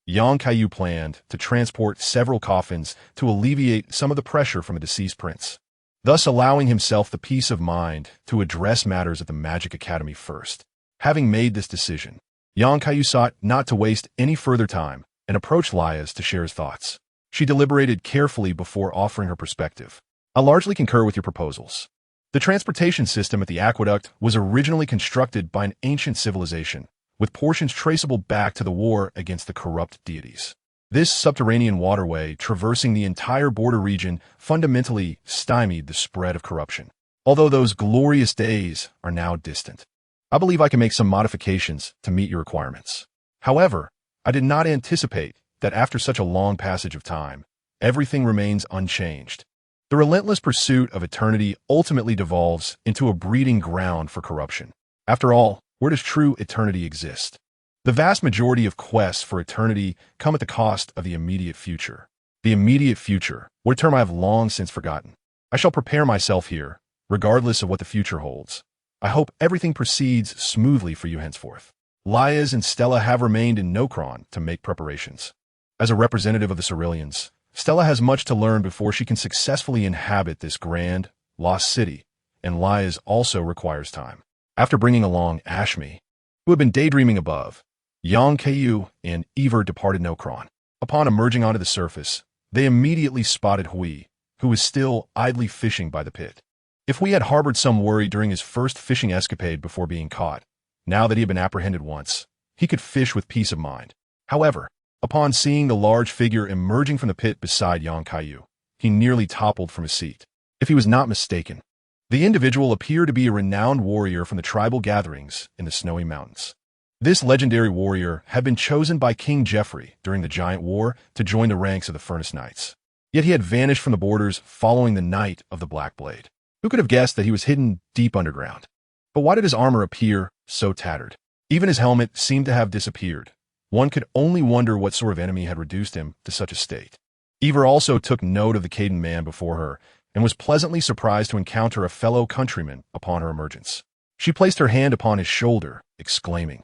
Kaiyu planned to transport several coffins to alleviate some of the pressure from a deceased prince, thus allowing himself the peace of mind to address matters at the Magic Academy first. Having made this decision, Kaiyu sought not to waste any further time and approached Laia's to share his thoughts. She deliberated carefully before offering her perspective. I largely concur with your proposals. The transportation system at the aqueduct was originally constructed by an ancient civilization, with portions traceable back to the war against the corrupt deities. This subterranean waterway, traversing the entire border region, fundamentally stymied the spread of corruption. Although those glorious days are now distant, I believe I can make some modifications to meet your requirements. However, I did not anticipate that after such a long passage of time, everything remains unchanged. The relentless pursuit of eternity ultimately devolves into a breeding ground for corruption. After all, where does true eternity exist? The vast majority of quests for eternity come at the cost of the immediate future. The immediate future, what a term I have long since forgotten. I shall prepare myself here, regardless of what the future holds. I hope everything proceeds smoothly for you henceforth. Laias and Stella have remained in Nokron to make preparations. As a representative of the Ceruleans, Stella has much to learn before she can successfully inhabit this grand, lost city, and Laias also requires time. After bringing along Ashmi, who had been daydreaming above, Yang Kaiyu and Ever departed Nokron. Upon emerging onto the surface, they immediately spotted Hui, who was still idly fishing by the pit. If Hui had harbored some worry during his first fishing escapade before being caught, now that he had been apprehended once, he could fish with peace of mind. However, upon seeing the large figure emerging from the pit beside Yang Kaiyu, he nearly toppled from his seat. If he was not mistaken, the individual appeared to be a renowned warrior from the tribal gatherings in the Snowy Mountains. This legendary warrior had been chosen by King Geoffrey during the Giant War to join the ranks of the Furnace Knights. Yet he had vanished from the borders following the Night of the Black Blade. Who could have guessed that he was hidden deep underground? But why did his armor appear so tattered? Even his helmet seemed to have disappeared. One could only wonder what sort of enemy had reduced him to such a state. Ever also took note of the Caden man before her, and was pleasantly surprised to encounter a fellow countryman upon her emergence. She placed her hand upon his shoulder, exclaiming,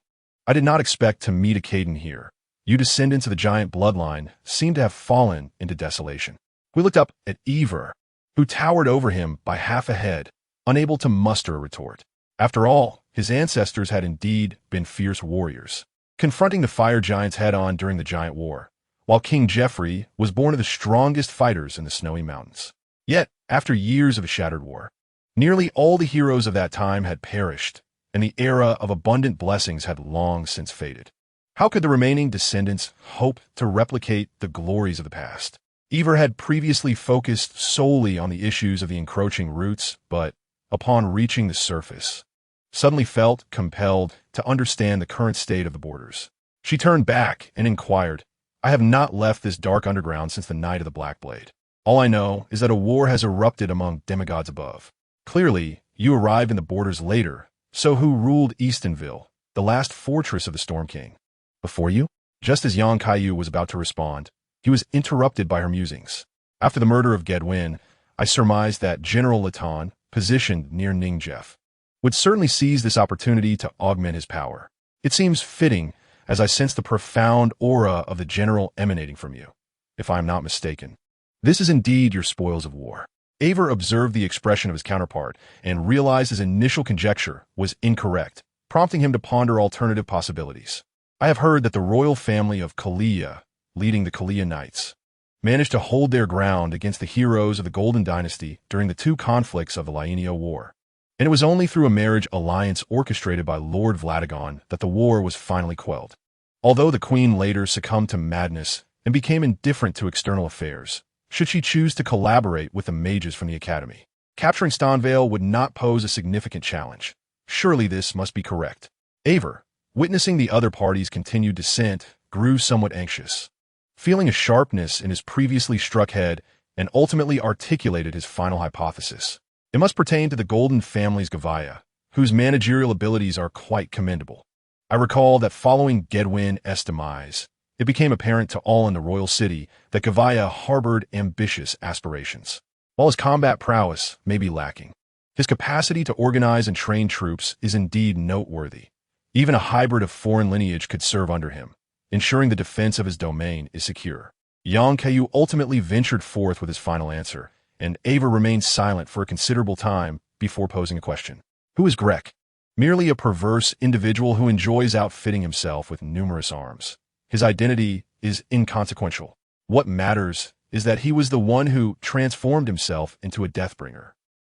"I did not expect to meet a Caden here. You descendants of the giant bloodline seem to have fallen into desolation." We looked up at Ever, who towered over him by half a head, unable to muster a retort. After all, his ancestors had indeed been fierce warriors, confronting the fire giants head-on during the Giant War, while King Geoffrey was born of the strongest fighters in the Snowy Mountains. Yet, after years of a shattered war, nearly all the heroes of that time had perished, and the era of abundant blessings had long since faded. How could the remaining descendants hope to replicate the glories of the past? Ever had previously focused solely on the issues of the encroaching roots, but, upon reaching the surface, suddenly felt compelled to understand the current state of the borders. She turned back and inquired, "I have not left this dark underground since the Night of the Black Blade. All I know is that a war has erupted among demigods above. Clearly, you arrived in the borders later, so who ruled Eastonville, the last fortress of the Storm King? Before you?" Just as Yang Kaiyu was about to respond, he was interrupted by her musings. After the murder of Gedwin, I surmised that General Latan, positioned near Ningjef, would certainly seize this opportunity to augment his power. It seems fitting, as I sense the profound aura of the general emanating from you, if I am not mistaken. This is indeed your spoils of war. Ever observed the expression of his counterpart and realized his initial conjecture was incorrect, prompting him to ponder alternative possibilities. I have heard that the royal family of Kalia, leading the Kalia Knights, managed to hold their ground against the heroes of the Golden Dynasty during the two conflicts of the Laenio War. And it was only through a marriage alliance orchestrated by Lord Vladagon that the war was finally quelled. Although the queen later succumbed to madness and became indifferent to external affairs, should she choose to collaborate with the mages from the Academy, capturing Stonvale would not pose a significant challenge. Surely this must be correct. Ever, witnessing the other party's continued descent, grew somewhat anxious, feeling a sharpness in his previously struck head, and ultimately articulated his final hypothesis. It must pertain to the Golden Family's Gavaya, whose managerial abilities are quite commendable. I recall that following Gedwin's demise, it became apparent to all in the royal city that Gavaya harbored ambitious aspirations. While his combat prowess may be lacking, his capacity to organize and train troops is indeed noteworthy. Even a hybrid of foreign lineage could serve under him, ensuring the defense of his domain is secure. Yang Kaiyu ultimately ventured forth with his final answer, and Ever remained silent for a considerable time before posing a question. Who is Grek? Merely a perverse individual who enjoys outfitting himself with numerous arms. His identity is inconsequential. What matters is that he was the one who transformed himself into a Deathbringer,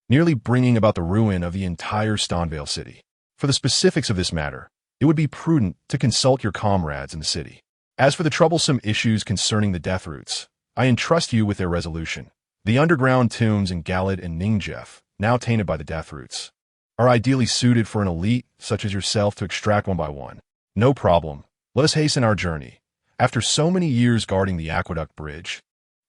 nearly bringing about the ruin of the entire Stonvale city. For the specifics of this matter, it would be prudent to consult your comrades in the city. As for the troublesome issues concerning the Deathroots, I entrust you with their resolution. The underground tombs in Galad and Ningjef, now tainted by the Deathroots, are ideally suited for an elite such as yourself to extract one by one. No problem. Let us hasten our journey. After so many years guarding the aqueduct bridge,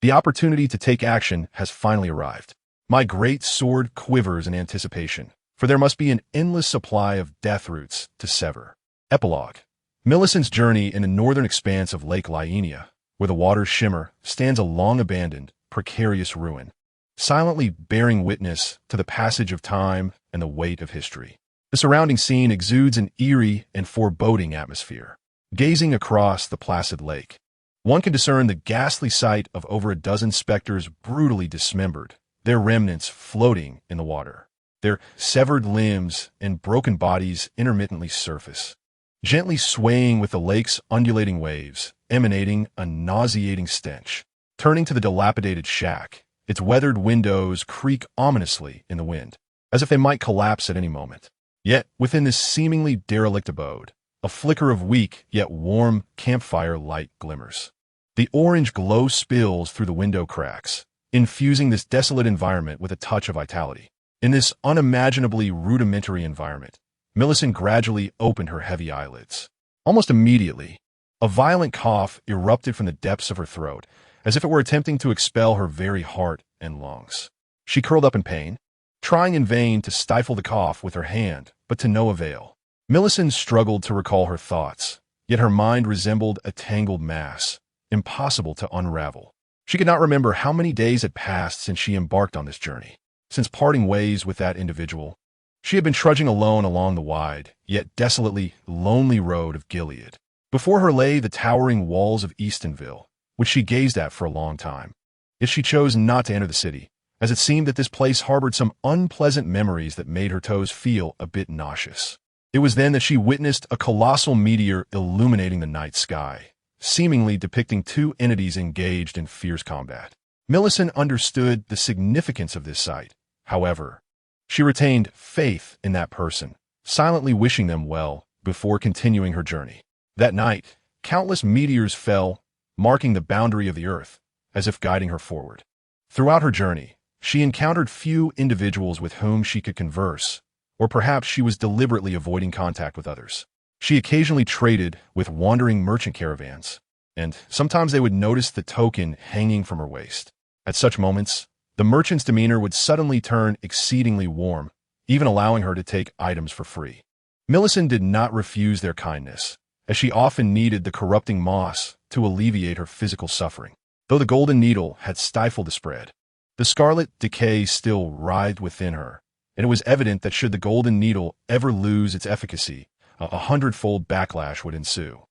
the opportunity to take action has finally arrived. My great sword quivers in anticipation, for there must be an endless supply of Deathroots to sever. Epilogue. Millicent's journey in the northern expanse of Lake Lyenia, where the waters shimmer, stands a long-abandoned, precarious ruin, silently bearing witness to the passage of time and the weight of history. The surrounding scene exudes an eerie and foreboding atmosphere. Gazing across the placid lake, one can discern the ghastly sight of over a dozen specters brutally dismembered, their remnants floating in the water. Their severed limbs and broken bodies intermittently surface, gently swaying with the lake's undulating waves, emanating a nauseating stench. Turning to the dilapidated shack, its weathered windows creak ominously in the wind, as if they might collapse at any moment. Yet, within this seemingly derelict abode, a flicker of weak yet warm campfire light glimmers. The orange glow spills through the window cracks, infusing this desolate environment with a touch of vitality. In this unimaginably rudimentary environment, Millicent gradually opened her heavy eyelids. Almost immediately, a violent cough erupted from the depths of her throat, as if it were attempting to expel her very heart and lungs. She curled up in pain, trying in vain to stifle the cough with her hand, but to no avail. Millicent struggled to recall her thoughts, yet her mind resembled a tangled mass, impossible to unravel. She could not remember how many days had passed since she embarked on this journey. Since parting ways with that individual, she had been trudging alone along the wide, yet desolately lonely road of Gilead. Before her lay the towering walls of Eastonville, which she gazed at for a long time. Yet she chose not to enter the city, as it seemed that this place harbored some unpleasant memories that made her toes feel a bit nauseous. It was then that she witnessed a colossal meteor illuminating the night sky, seemingly depicting two entities engaged in fierce combat. Millicent understood the significance of this sight. However, she retained faith in that person, silently wishing them well before continuing her journey. That night, countless meteors fell, marking the boundary of the earth, as if guiding her forward. Throughout her journey, she encountered few individuals with whom she could converse, or perhaps she was deliberately avoiding contact with others. She occasionally traded with wandering merchant caravans, and sometimes they would notice the token hanging from her waist. At such moments, the merchant's demeanor would suddenly turn exceedingly warm, even allowing her to take items for free. Millicent did not refuse their kindness, as she often needed the corrupting moss to alleviate her physical suffering. Though the golden needle had stifled the spread, the scarlet decay still writhed within her, and it was evident that should the golden needle ever lose its efficacy, a hundredfold backlash would ensue.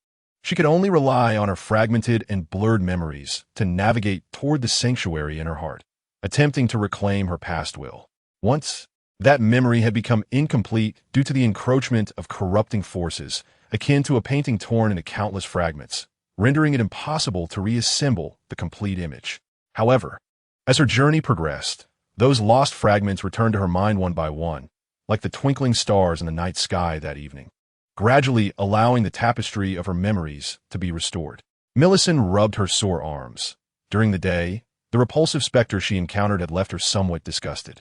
She could only rely on her fragmented and blurred memories to navigate toward the sanctuary in her heart, attempting to reclaim her past will. Once, that memory had become incomplete due to the encroachment of corrupting forces, akin to a painting torn into countless fragments, rendering it impossible to reassemble the complete image. However, as her journey progressed, those lost fragments returned to her mind one by one, like the twinkling stars in the night sky that evening, gradually allowing the tapestry of her memories to be restored. Millicent rubbed her sore arms. During the day, the repulsive specter she encountered had left her somewhat disgusted.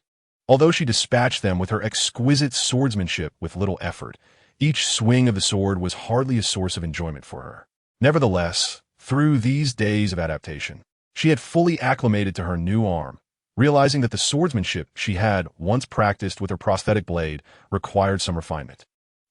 Although she dispatched them with her exquisite swordsmanship with little effort, each swing of the sword was hardly a source of enjoyment for her. Nevertheless, through these days of adaptation, she had fully acclimated to her new arm, realizing that the swordsmanship she had once practiced with her prosthetic blade required some refinement.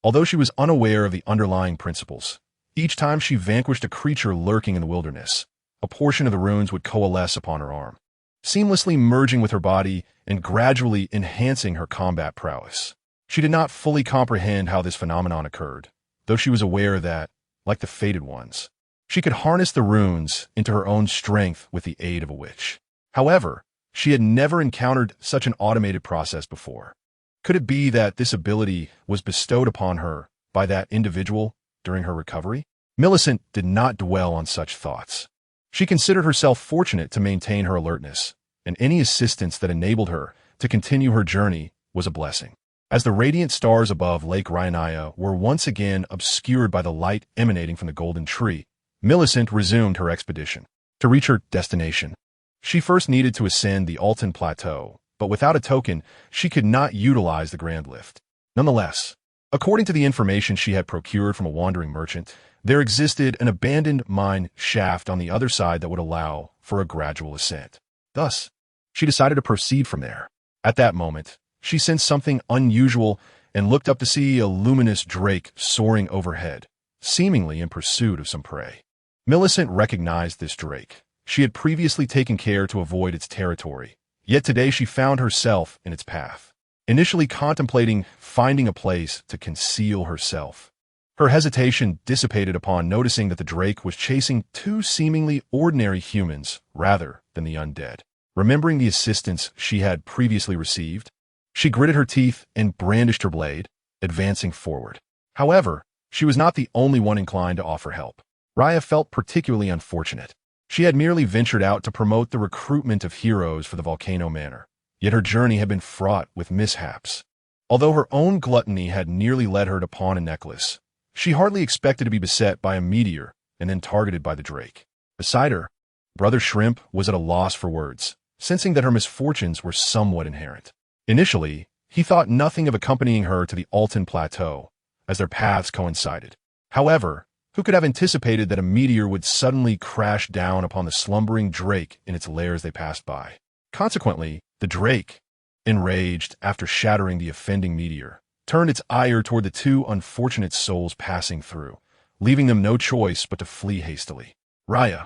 Although she was unaware of the underlying principles, each time she vanquished a creature lurking in the wilderness, a portion of the runes would coalesce upon her arm, seamlessly merging with her body and gradually enhancing her combat prowess. She did not fully comprehend how this phenomenon occurred, though she was aware that, like the fated ones, she could harness the runes into her own strength with the aid of a witch. However, she had never encountered such an automated process before. Could it be that this ability was bestowed upon her by that individual during her recovery? Millicent did not dwell on such thoughts. She considered herself fortunate to maintain her alertness, and any assistance that enabled her to continue her journey was a blessing. As the radiant stars above Lake Ryanaya were once again obscured by the light emanating from the golden tree, Millicent resumed her expedition. To reach her destination, she first needed to ascend the Altan Plateau, but without a token, she could not utilize the Grand Lift. Nonetheless, according to the information she had procured from a wandering merchant, there existed an abandoned mine shaft on the other side that would allow for a gradual ascent. Thus, she decided to proceed from there. At that moment, she sensed something unusual and looked up to see a luminous drake soaring overhead, seemingly in pursuit of some prey. Millicent recognized this drake. She had previously taken care to avoid its territory, yet today she found herself in its path. Initially contemplating finding a place to conceal herself, her hesitation dissipated upon noticing that the drake was chasing two seemingly ordinary humans rather than the undead. Remembering the assistance she had previously received, she gritted her teeth and brandished her blade, advancing forward. However, she was not the only one inclined to offer help. Raya felt particularly unfortunate. She had merely ventured out to promote the recruitment of heroes for the Volcano Manor, yet her journey had been fraught with mishaps. Although her own gluttony had nearly led her to pawn a necklace, she hardly expected to be beset by a meteor and then targeted by the drake. Beside her, Brother Shrimp was at a loss for words, sensing that her misfortunes were somewhat inherent. Initially, he thought nothing of accompanying her to the Altan Plateau, as their paths coincided. However, who could have anticipated that a meteor would suddenly crash down upon the slumbering drake in its lair as they passed by? Consequently, the drake, enraged after shattering the offending meteor, turned its ire toward the two unfortunate souls passing through, leaving them no choice but to flee hastily. Raya,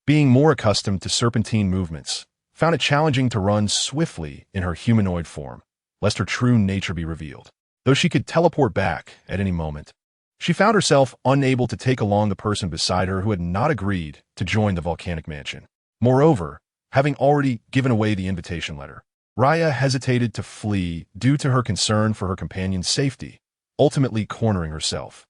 being more accustomed to serpentine movements, found it challenging to run swiftly in her humanoid form, lest her true nature be revealed. Though she could teleport back at any moment, she found herself unable to take along the person beside her who had not agreed to join the volcanic mansion. Moreover, having already given away the invitation letter, Raya hesitated to flee due to her concern for her companion's safety, ultimately cornering herself.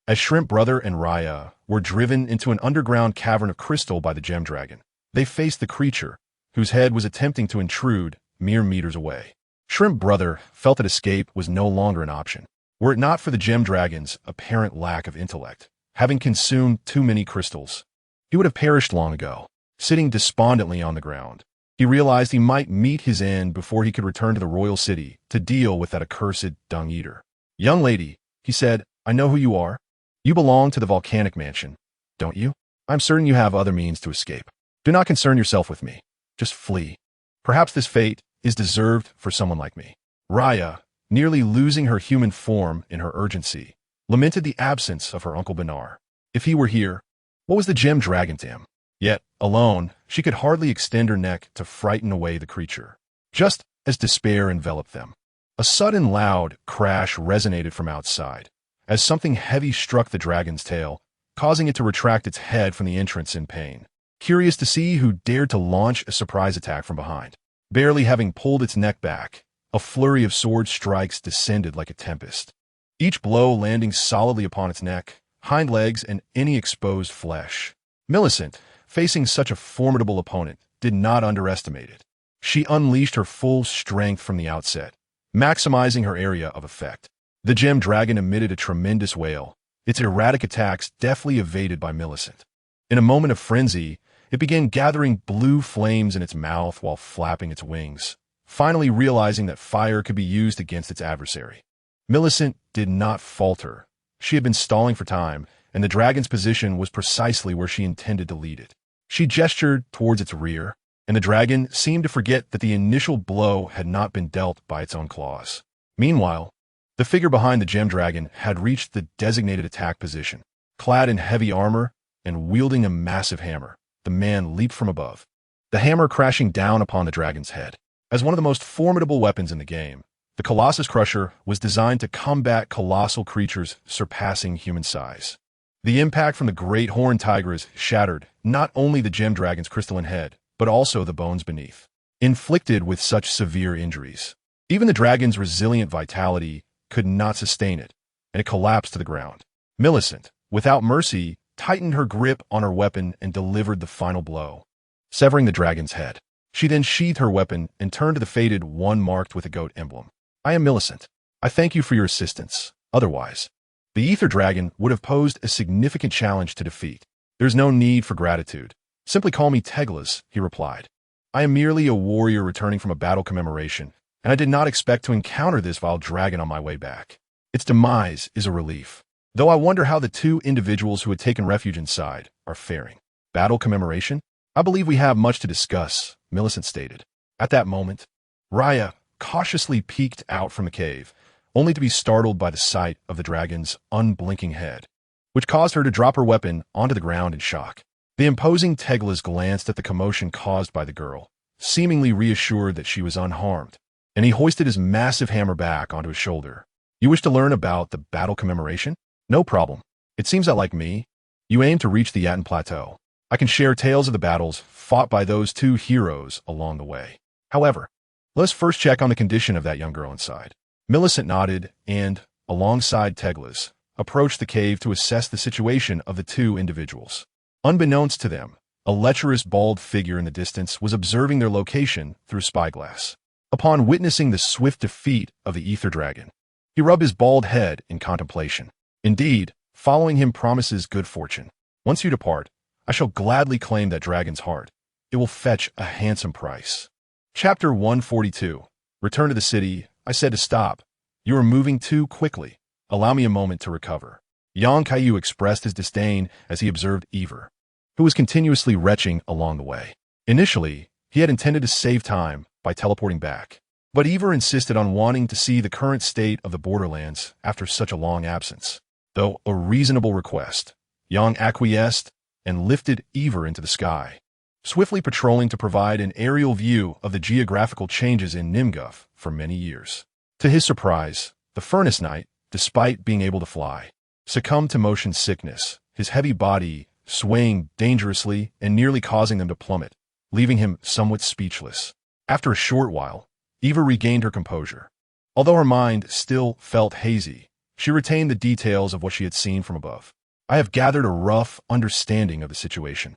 As Shrimp Brother and Raya were driven into an underground cavern of crystal by the gem dragon, they faced the creature, whose head was attempting to intrude mere meters away. Shrimp Brother felt that escape was no longer an option, were it not for the gem dragon's apparent lack of intellect. Having consumed too many crystals, he would have perished long ago. Sitting despondently on the ground, he realized he might meet his end before he could return to the royal city to deal with that accursed dung-eater. "Young lady," he said, "I know who you are. You belong to the volcanic mansion, don't you? I'm certain you have other means to escape. Do not concern yourself with me. Just flee. Perhaps this fate is deserved for someone like me." Raya, nearly losing her human form in her urgency, lamented the absence of her Uncle Benar. If he were here, what was the gem dragon to him? Yet, alone, she could hardly extend her neck to frighten away the creature. Just as despair enveloped them, a sudden loud crash resonated from outside, as something heavy struck the dragon's tail, causing it to retract its head from the entrance in pain. Curious to see who dared to launch a surprise attack from behind. Barely having pulled its neck back, a flurry of sword strikes descended like a tempest, each blow landing solidly upon its neck, hind legs, and any exposed flesh. Millicent, facing such a formidable opponent, did not underestimate it. She unleashed her full strength from the outset, maximizing her area of effect. The gem dragon emitted a tremendous wail, its erratic attacks deftly evaded by Millicent. In a moment of frenzy, it began gathering blue flames in its mouth while flapping its wings, finally realizing that fire could be used against its adversary. Millicent did not falter. She had been stalling for time, and the dragon's position was precisely where she intended to lead it. She gestured towards its rear, and the dragon seemed to forget that the initial blow had not been dealt by its own claws. Meanwhile, the figure behind the gem dragon had reached the designated attack position. Clad in heavy armor and wielding a massive hammer, the man leaped from above, the hammer crashing down upon the dragon's head. As one of the most formidable weapons in the game, the Colossus Crusher was designed to combat colossal creatures surpassing human size. The impact from the great horned tigers shattered not only the gem dragon's crystalline head, but also the bones beneath, inflicted with such severe injuries. Even the dragon's resilient vitality could not sustain it, and it collapsed to the ground. Millicent, without mercy, tightened her grip on her weapon and delivered the final blow, severing the dragon's head. She then sheathed her weapon and turned to the faded one marked with a goat emblem. I am Millicent. I thank you for your assistance. Otherwise, the ether dragon would have posed a significant challenge to defeat. There's no need for gratitude. Simply call me Teglas, he replied. I am merely a warrior returning from a battle commemoration, and I did not expect to encounter this vile dragon on my way back. Its demise is a relief, though I wonder how the two individuals who had taken refuge inside are faring. Battle commemoration? I believe we have much to discuss, Millicent stated. At that moment, Raya cautiously peeked out from the cave, only to be startled by the sight of the dragon's unblinking head, which caused her to drop her weapon onto the ground in shock. The imposing Teglas glanced at the commotion caused by the girl, seemingly reassured that she was unharmed, and he hoisted his massive hammer back onto his shoulder. You wish to learn about the battle commemoration? No problem. It seems that, like me, you aim to reach the Yatin Plateau. I can share tales of the battles fought by those two heroes along the way. However, let's first check on the condition of that young girl inside. Millicent nodded and, alongside Teglas, approached the cave to assess the situation of the two individuals. Unbeknownst to them, a lecherous bald figure in the distance was observing their location through spyglass. Upon witnessing the swift defeat of the ether dragon, he rubbed his bald head in contemplation. Indeed, following him promises good fortune. Once you depart, I shall gladly claim that dragon's heart. It will fetch a handsome price. Chapter 142. Return to the city. I said to stop. You are moving too quickly. Allow me a moment to recover. Young Kaiyu expressed his disdain as he observed Ever, who was continuously retching along the way. Initially, he had intended to save time by teleporting back, but Ever insisted on wanting to see the current state of the borderlands after such a long absence. Though a reasonable request, Yang acquiesced and lifted Ever into the sky, swiftly patrolling to provide an aerial view of the geographical changes in Nimguf for many years. To his surprise, the Furnace Knight, despite being able to fly, succumbed to motion sickness, his heavy body swaying dangerously and nearly causing them to plummet, leaving him somewhat speechless. After a short while, Eva regained her composure. Although her mind still felt hazy, she retained the details of what she had seen from above. I have gathered a rough understanding of the situation.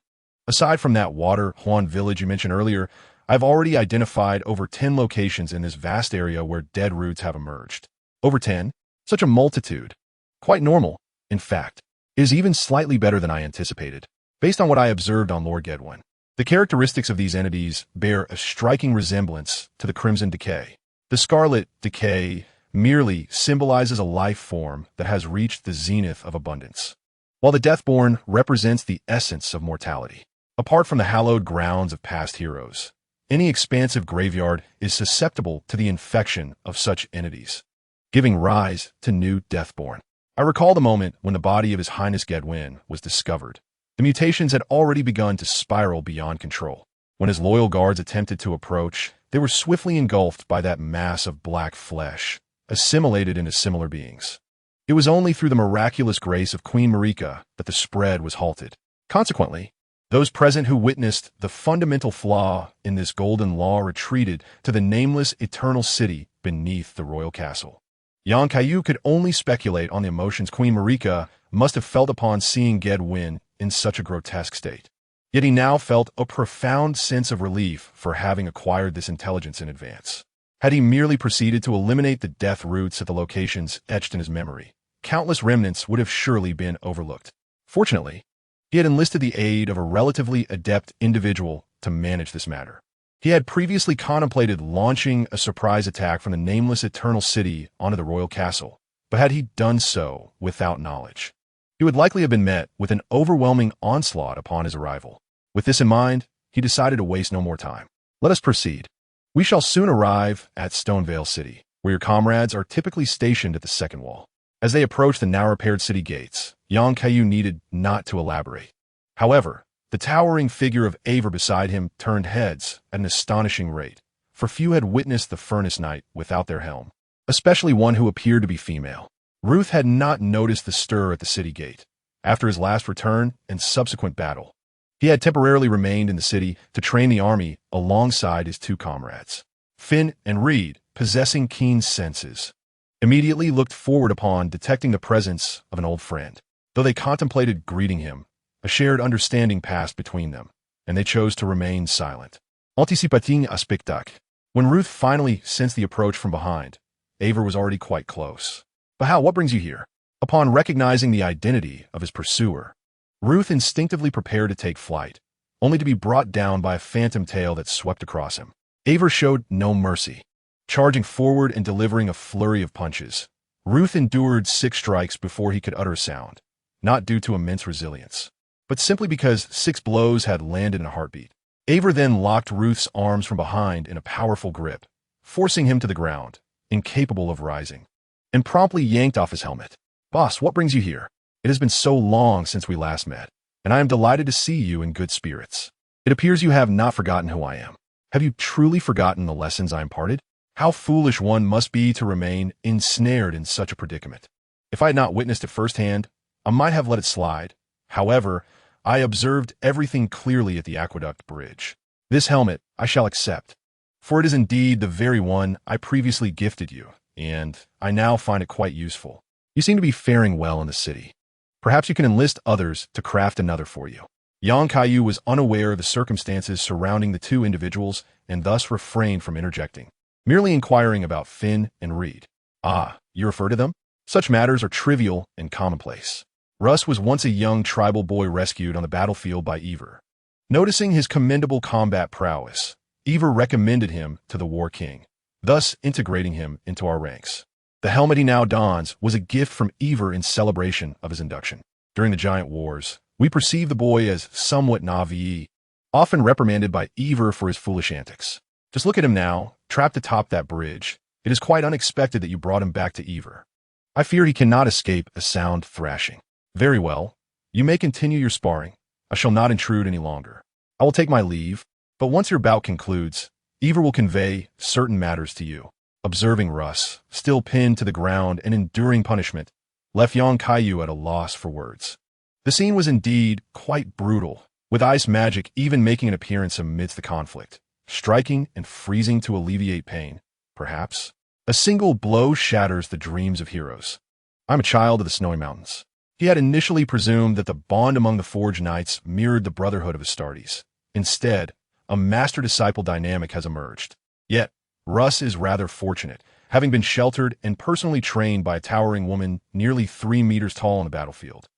Aside from that Water Huan village you mentioned earlier, I've already identified over 10 locations in this vast area where dead roots have emerged. Over 10? Such a multitude. Quite normal, in fact. It is even slightly better than I anticipated, based on what I observed on Lord Gedwin. The characteristics of these entities bear a striking resemblance to the Crimson Decay. The Scarlet Decay merely symbolizes a life form that has reached the zenith of abundance, while the Deathborn represents the essence of mortality. Apart from the hallowed grounds of past heroes, any expansive graveyard is susceptible to the infection of such entities, giving rise to new Deathborn. I recall the moment when the body of His Highness Gedwin was discovered. The mutations had already begun to spiral beyond control. When his loyal guards attempted to approach, they were swiftly engulfed by that mass of black flesh, assimilated into similar beings. It was only through the miraculous grace of Queen Marika that the spread was halted. Consequently, those present who witnessed the fundamental flaw in this golden law retreated to the nameless eternal city beneath the royal castle. Yang Kaiyu could only speculate on the emotions Queen Marika must have felt upon seeing Gedwin in such a grotesque state. Yet he now felt a profound sense of relief for having acquired this intelligence in advance. Had he merely proceeded to eliminate the death roots at the locations etched in his memory, countless remnants would have surely been overlooked. Fortunately, he had enlisted the aid of a relatively adept individual to manage this matter. He had previously contemplated launching a surprise attack from the nameless eternal city onto the royal castle, but had he done so without knowledge, he would likely have been met with an overwhelming onslaught upon his arrival. With this in mind, he decided to waste no more time. Let us proceed. We shall soon arrive at Stonevale City, where your comrades are typically stationed at the second wall. As they approached the now-repaired city gates, Yang Kaiyu needed not to elaborate. However, the towering figure of Aver beside him turned heads at an astonishing rate, for few had witnessed the Furnace Knight without their helm, especially one who appeared to be female. Ruth had not noticed the stir at the city gate. After his last return and subsequent battle, he had temporarily remained in the city to train the army alongside his two comrades. Finn and Reed, possessing keen senses, immediately looked forward upon detecting the presence of an old friend. Though they contemplated greeting him, a shared understanding passed between them, and they chose to remain silent. Anticipating a spectacle. When Ruth finally sensed the approach from behind, Aver was already quite close. But how? What brings you here? Upon recognizing the identity of his pursuer, Ruth instinctively prepared to take flight, only to be brought down by a phantom tail that swept across him. Aver showed no mercy. Charging forward and delivering a flurry of punches, Ruth endured 6 strikes before he could utter a sound, not due to immense resilience, but simply because 6 blows had landed in a heartbeat. Aver then locked Ruth's arms from behind in a powerful grip, forcing him to the ground, incapable of rising, and promptly yanked off his helmet. Boss, what brings you here? It has been so long since we last met, and I am delighted to see you in good spirits. It appears you have not forgotten who I am. Have you truly forgotten the lessons I imparted? How foolish one must be to remain ensnared in such a predicament. If I had not witnessed it firsthand, I might have let it slide. However, I observed everything clearly at the aqueduct bridge. This helmet I shall accept, for it is indeed the very one I previously gifted you, and I now find it quite useful. You seem to be faring well in the city. Perhaps you can enlist others to craft another for you. Kaiyu was unaware of the circumstances surrounding the 2 individuals and thus refrained from interjecting, merely inquiring about Finn and Reed. Ah, you refer to them? Such matters are trivial and commonplace. Russ was once a young tribal boy rescued on the battlefield by Aver. Noticing his commendable combat prowess, Aver recommended him to the War King, thus integrating him into our ranks. The helmet he now dons was a gift from Aver in celebration of his induction. During the Giant Wars, we perceived the boy as somewhat naive, often reprimanded by Aver for his foolish antics. Just look at him now, trapped atop that bridge. It is quite unexpected that you brought him back to Aver. I fear he cannot escape a sound thrashing. Very well. You may continue your sparring. I shall not intrude any longer. I will take my leave, but once your bout concludes, Aver will convey certain matters to you. Observing Russ, still pinned to the ground and enduring punishment, left Kaiyu at a loss for words. The scene was indeed quite brutal, with ice magic even making an appearance amidst the conflict, striking and freezing to alleviate pain, perhaps. A single blow shatters the dreams of heroes. I'm a child of the Snowy Mountains. He had initially presumed that the bond among the Forge Knights mirrored the brotherhood of Astartes. Instead, a master-disciple dynamic has emerged. Yet, Russ is rather fortunate, having been sheltered and personally trained by a towering woman nearly 3 meters tall on the battlefield.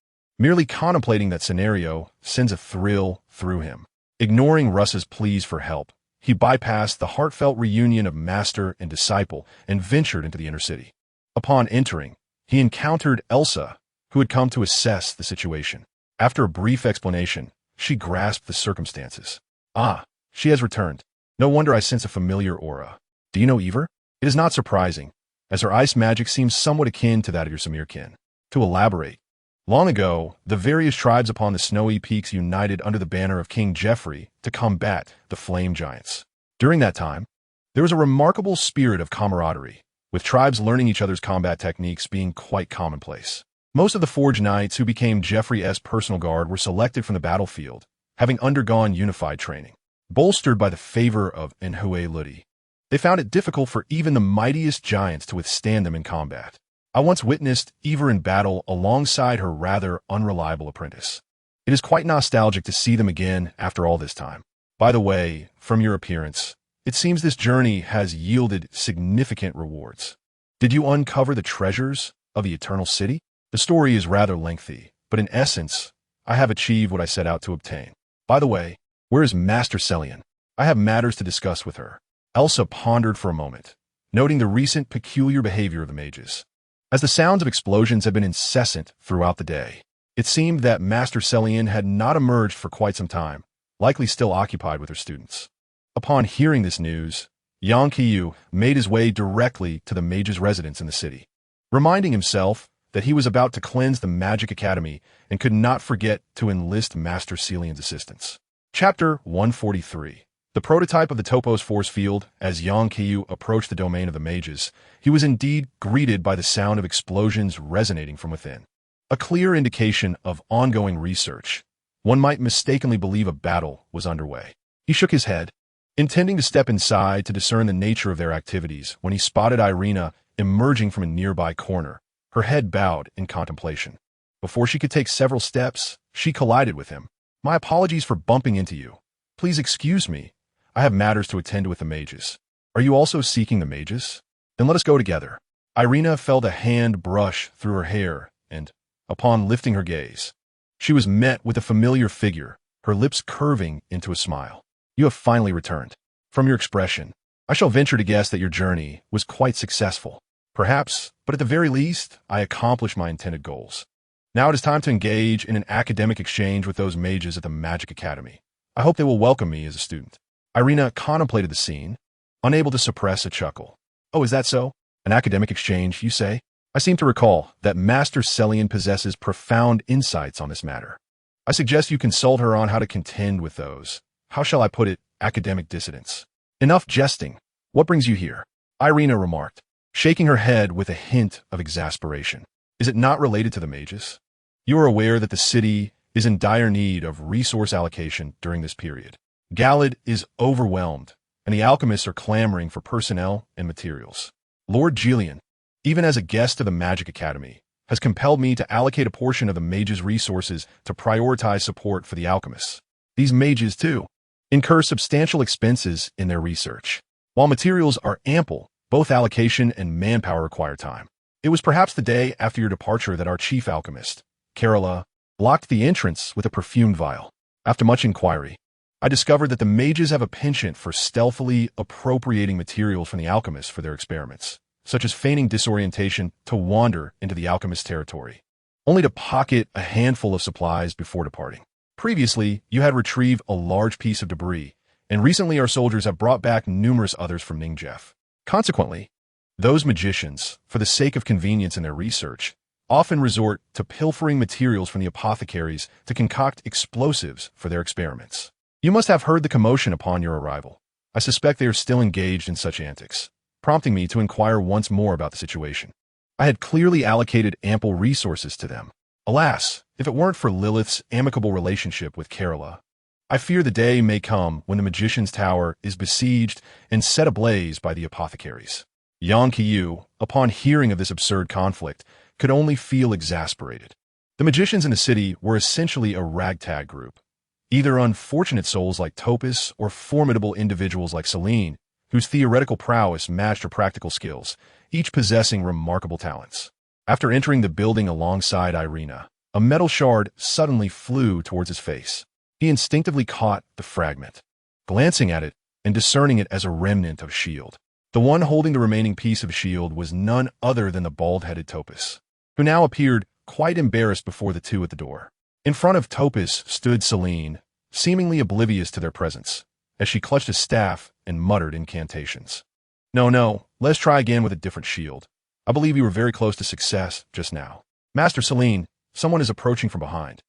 Merely contemplating that scenario sends a thrill through him. Ignoring Russ's pleas for help, he bypassed the heartfelt reunion of master and disciple and ventured into the inner city. Upon entering, he encountered Elsa, who had come to assess the situation. After a brief explanation, she grasped the circumstances. Ah, she has returned. No wonder I sense a familiar aura. Do you know Aver? It is not surprising, as her ice magic seems somewhat akin to that of your Samir kin. To elaborate, long ago, the various tribes upon the snowy peaks united under the banner of King Geoffrey to combat the flame giants. During that time, there was a remarkable spirit of camaraderie, with tribes learning each other's combat techniques being quite commonplace. Most of the Forge Knights who became Geoffrey's personal guard were selected from the battlefield, having undergone unified training. Bolstered by the favor of Enhue Ludi, they found it difficult for even the mightiest giants to withstand them in combat. I once witnessed Aver in battle alongside her rather unreliable apprentice. It is quite nostalgic to see them again after all this time. By the way, from your appearance, it seems this journey has yielded significant rewards. Did you uncover the treasures of the Eternal City? The story is rather lengthy, but in essence, I have achieved what I set out to obtain. By the way, where is Master Celian? I have matters to discuss with her. Elsa pondered for a moment, noting the recent peculiar behavior of the mages. As the sounds of explosions had been incessant throughout the day, it seemed that Master Celian had not emerged for quite some time, likely still occupied with her students. Upon hearing this news, Kaiyu made his way directly to the mage's residence in the city, reminding himself that he was about to cleanse the Magic Academy and could not forget to enlist Master Celian's assistance. Chapter 143. The prototype of the Topos force field. As Kaiyu approached the domain of the mages, he was indeed greeted by the sound of explosions resonating from within. A clear indication of ongoing research. One might mistakenly believe a battle was underway. He shook his head, intending to step inside to discern the nature of their activities when he spotted Irina emerging from a nearby corner, her head bowed in contemplation. Before she could take several steps, she collided with him. My apologies for bumping into you. Please excuse me. I have matters to attend with the mages. Are you also seeking the mages? Then let us go together. Irina felt a hand brush through her hair, and, upon lifting her gaze, she was met with a familiar figure, her lips curving into a smile. You have finally returned. From your expression, I shall venture to guess that your journey was quite successful. Perhaps, but at the very least, I accomplished my intended goals. Now it is time to engage in an academic exchange with those mages at the Magic Academy. I hope they will welcome me as a student. Irina contemplated the scene, unable to suppress a chuckle. Oh, is that so? An academic exchange, you say? I seem to recall that Master Celian possesses profound insights on this matter. I suggest you consult her on how to contend with those, how shall I put it, academic dissidents. Enough jesting. What brings you here? Irina remarked, shaking her head with a hint of exasperation. Is it not related to the mages? You are aware that the city is in dire need of resource allocation during this period. Galad is overwhelmed, and the alchemists are clamoring for personnel and materials. Lord Gillian, even as a guest of the Magic Academy, has compelled me to allocate a portion of the mages' resources to prioritize support for the alchemists. These mages, too, incur substantial expenses in their research. While materials are ample, both allocation and manpower require time. It was perhaps the day after your departure that our chief alchemist, Kerala, blocked the entrance with a perfumed vial. After much inquiry, I discovered that the mages have a penchant for stealthily appropriating materials from the alchemists for their experiments, such as feigning disorientation to wander into the alchemist territory, only to pocket a handful of supplies before departing. Previously, you had retrieved a large piece of debris, and recently our soldiers have brought back numerous others from Ningjef. Consequently, those magicians, for the sake of convenience in their research, often resort to pilfering materials from the apothecaries to concoct explosives for their experiments. You must have heard the commotion upon your arrival. I suspect they are still engaged in such antics, prompting me to inquire once more about the situation. I had clearly allocated ample resources to them. Alas, if it weren't for Lilith's amicable relationship with Kerala, I fear the day may come when the magician's tower is besieged and set ablaze by the apothecaries. Kaiyu, upon hearing of this absurd conflict, could only feel exasperated. The magicians in the city were essentially a ragtag group, either unfortunate souls like Topis or formidable individuals like Celine, whose theoretical prowess matched her practical skills, each possessing remarkable talents. After entering the building alongside Irina, a metal shard suddenly flew towards his face. He instinctively caught the fragment, glancing at it and discerning it as a remnant of shield. The one holding the remaining piece of shield was none other than the bald-headed Topis, who now appeared quite embarrassed before the two at the door. In front of Topis stood Celine, seemingly oblivious to their presence, as she clutched a staff and muttered incantations. No, let's try again with a different shield. I believe you were very close to success just now. Master Celine, someone is approaching from behind.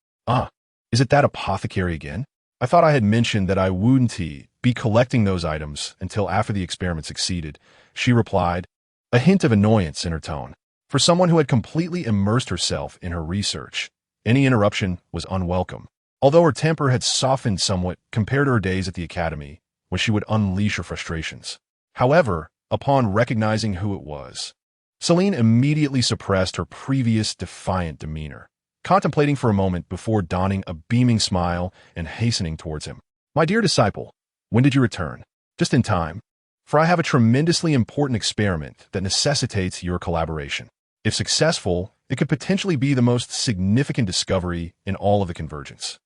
Is it that apothecary again? I thought I had mentioned that I wouldn't be collecting those items until after the experiment succeeded, she replied, a hint of annoyance in her tone. For someone who had completely immersed herself in her research, any interruption was unwelcome, although her temper had softened somewhat compared to her days at the academy, when she would unleash her frustrations. However, upon recognizing who it was, Celine immediately suppressed her previous defiant demeanor, contemplating for a moment before donning a beaming smile and hastening towards him. My dear disciple, when did you return? Just in time, for I have a tremendously important experiment that necessitates your collaboration. If successful, it could potentially be the most significant discovery in all of the convergence.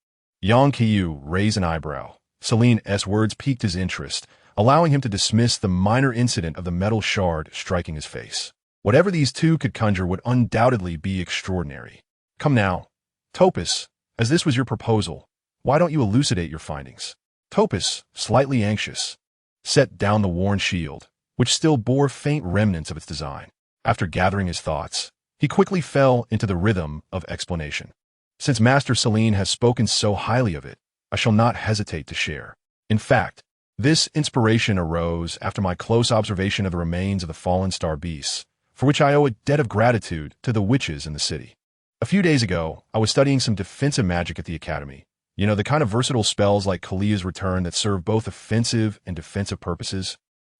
Kaiyu raised an eyebrow. Celine's words piqued his interest, allowing him to dismiss the minor incident of the metal shard striking his face. Whatever these two could conjure would undoubtedly be extraordinary. Come now, Topis, as this was your proposal, why don't you elucidate your findings? Topis, slightly anxious, set down the worn shield, which still bore faint remnants of its design. After gathering his thoughts, he quickly fell into the rhythm of explanation. Since Master Celine has spoken so highly of it, I shall not hesitate to share. In fact, this inspiration arose after my close observation of the remains of the fallen star beasts, for which I owe a debt of gratitude to the witches in the city. A few days ago, I was studying some defensive magic at the academy. You know, the kind of versatile spells like Kalia's Return that serve both offensive and defensive purposes.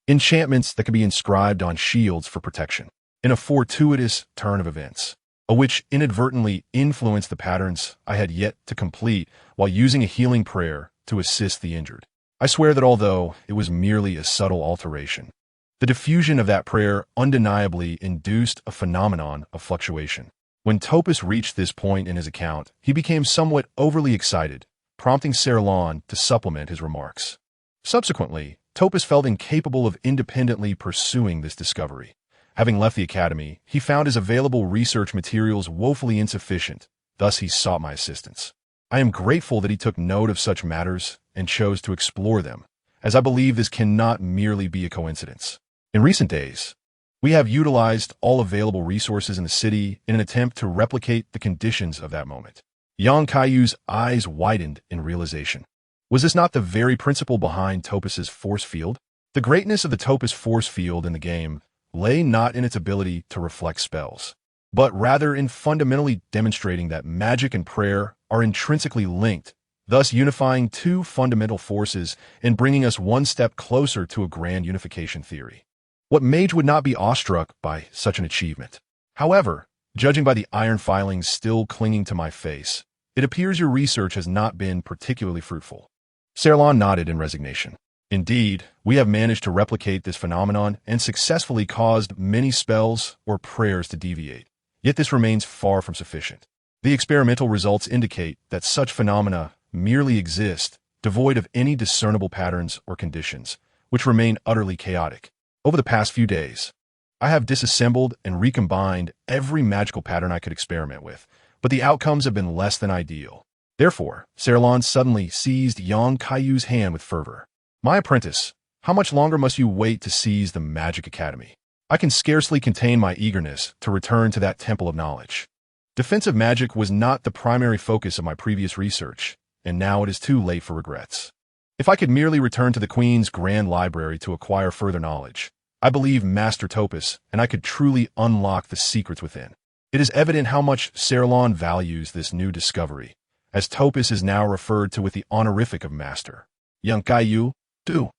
Enchantments that can be inscribed on shields for protection. In a fortuitous turn of events, which inadvertently influenced the patterns I had yet to complete while using a healing prayer to assist the injured. I swear that although it was merely a subtle alteration, the diffusion of that prayer undeniably induced a phenomenon of fluctuation. When Topus reached this point in his account, he became somewhat overly excited, prompting Serlon to supplement his remarks. Subsequently, Topus felt incapable of independently pursuing this discovery. Having left the academy, he found his available research materials woefully insufficient, thus he sought my assistance. I am grateful that he took note of such matters and chose to explore them, as I believe this cannot merely be a coincidence. In recent days, we have utilized all available resources in the city in an attempt to replicate the conditions of that moment. Young Kaiyu's eyes widened in realization. Was this not the very principle behind Topus's force field? The greatness of the Topus force field in the game lay not in its ability to reflect spells, but rather in fundamentally demonstrating that magic and prayer are intrinsically linked, thus unifying two fundamental forces and bringing us one step closer to a grand unification theory. What mage would not be awestruck by such an achievement? However, judging by the iron filings still clinging to my face, it appears your research has not been particularly fruitful. Serlon nodded in resignation. Indeed, we have managed to replicate this phenomenon and successfully caused many spells or prayers to deviate. Yet this remains far from sufficient. The experimental results indicate that such phenomena merely exist, devoid of any discernible patterns or conditions, which remain utterly chaotic. Over the past few days, I have disassembled and recombined every magical pattern I could experiment with, but the outcomes have been less than ideal. Therefore, Serlon suddenly seized young Kaiyu's hand with fervor. My apprentice, how much longer must you wait to seize the Magic Academy? I can scarcely contain my eagerness to return to that temple of knowledge. Defensive magic was not the primary focus of my previous research, and now it is too late for regrets. If I could merely return to the Queen's Grand Library to acquire further knowledge, I believe Master Topus and I could truly unlock the secrets within. It is evident how much Serlon values this new discovery, as Topus is now referred to with the honorific of Master. Young Kaiyu, too,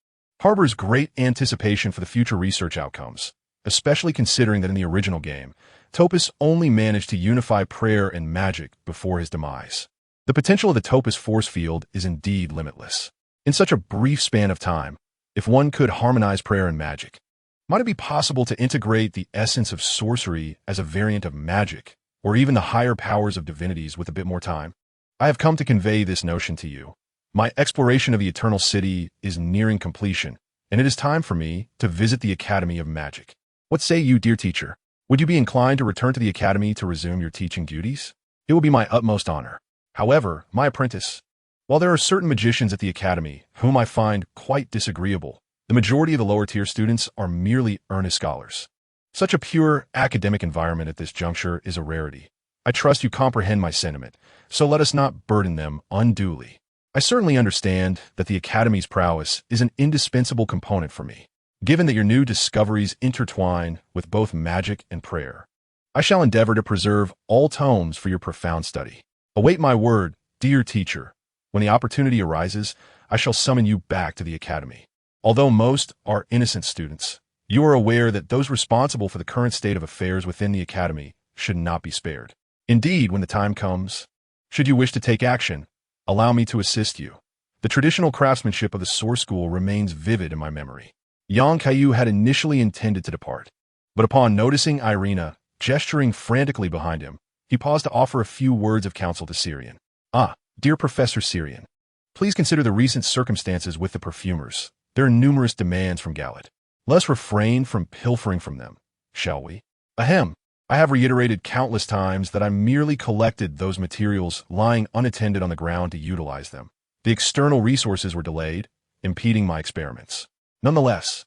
harbors great anticipation for the future research outcomes, especially considering that in the original game, Topus only managed to unify prayer and magic before his demise. The potential of the Topus force field is indeed limitless. In such a brief span of time, if one could harmonize prayer and magic, might it be possible to integrate the essence of sorcery as a variant of magic, or even the higher powers of divinities with a bit more time? I have come to convey this notion to you. My exploration of the Eternal City is nearing completion, and it is time for me to visit the Academy of Magic. What say you, dear teacher? Would you be inclined to return to the Academy to resume your teaching duties? It will be my utmost honor. However, my apprentice, while there are certain magicians at the Academy whom I find quite disagreeable, the majority of the lower-tier students are merely earnest scholars. Such a pure academic environment at this juncture is a rarity. I trust you comprehend my sentiment, so let us not burden them unduly. I certainly understand that the Academy's prowess is an indispensable component for me, given that your new discoveries intertwine with both magic and prayer. I shall endeavor to preserve all tomes for your profound study. Await my word, dear teacher. When the opportunity arises, I shall summon you back to the Academy. Although most are innocent students, you are aware that those responsible for the current state of affairs within the Academy should not be spared. Indeed, when the time comes, should you wish to take action, allow me to assist you. The traditional craftsmanship of the Source School remains vivid in my memory. Yang Kaiyu had initially intended to depart, but upon noticing Irina gesturing frantically behind him, he paused to offer a few words of counsel to Syrian. Dear Professor Syrian, please consider the recent circumstances with the perfumers. There are numerous demands from Galat. Let us refrain from pilfering from them, shall we? Ahem. I have reiterated countless times that I merely collected those materials lying unattended on the ground to utilize them. The external resources were delayed, impeding my experiments. Nonetheless,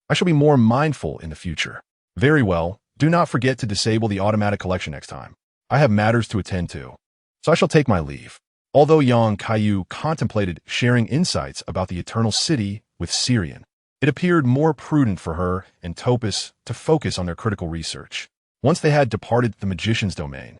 I shall be more mindful in the future. Very well, do not forget to disable the automatic collection next time. I have matters to attend to, so I shall take my leave. Although Yang Kaiyu contemplated sharing insights about the Eternal City with Syrian, it appeared more prudent for her and Topus to focus on their critical research. Once they had departed the magician's domain,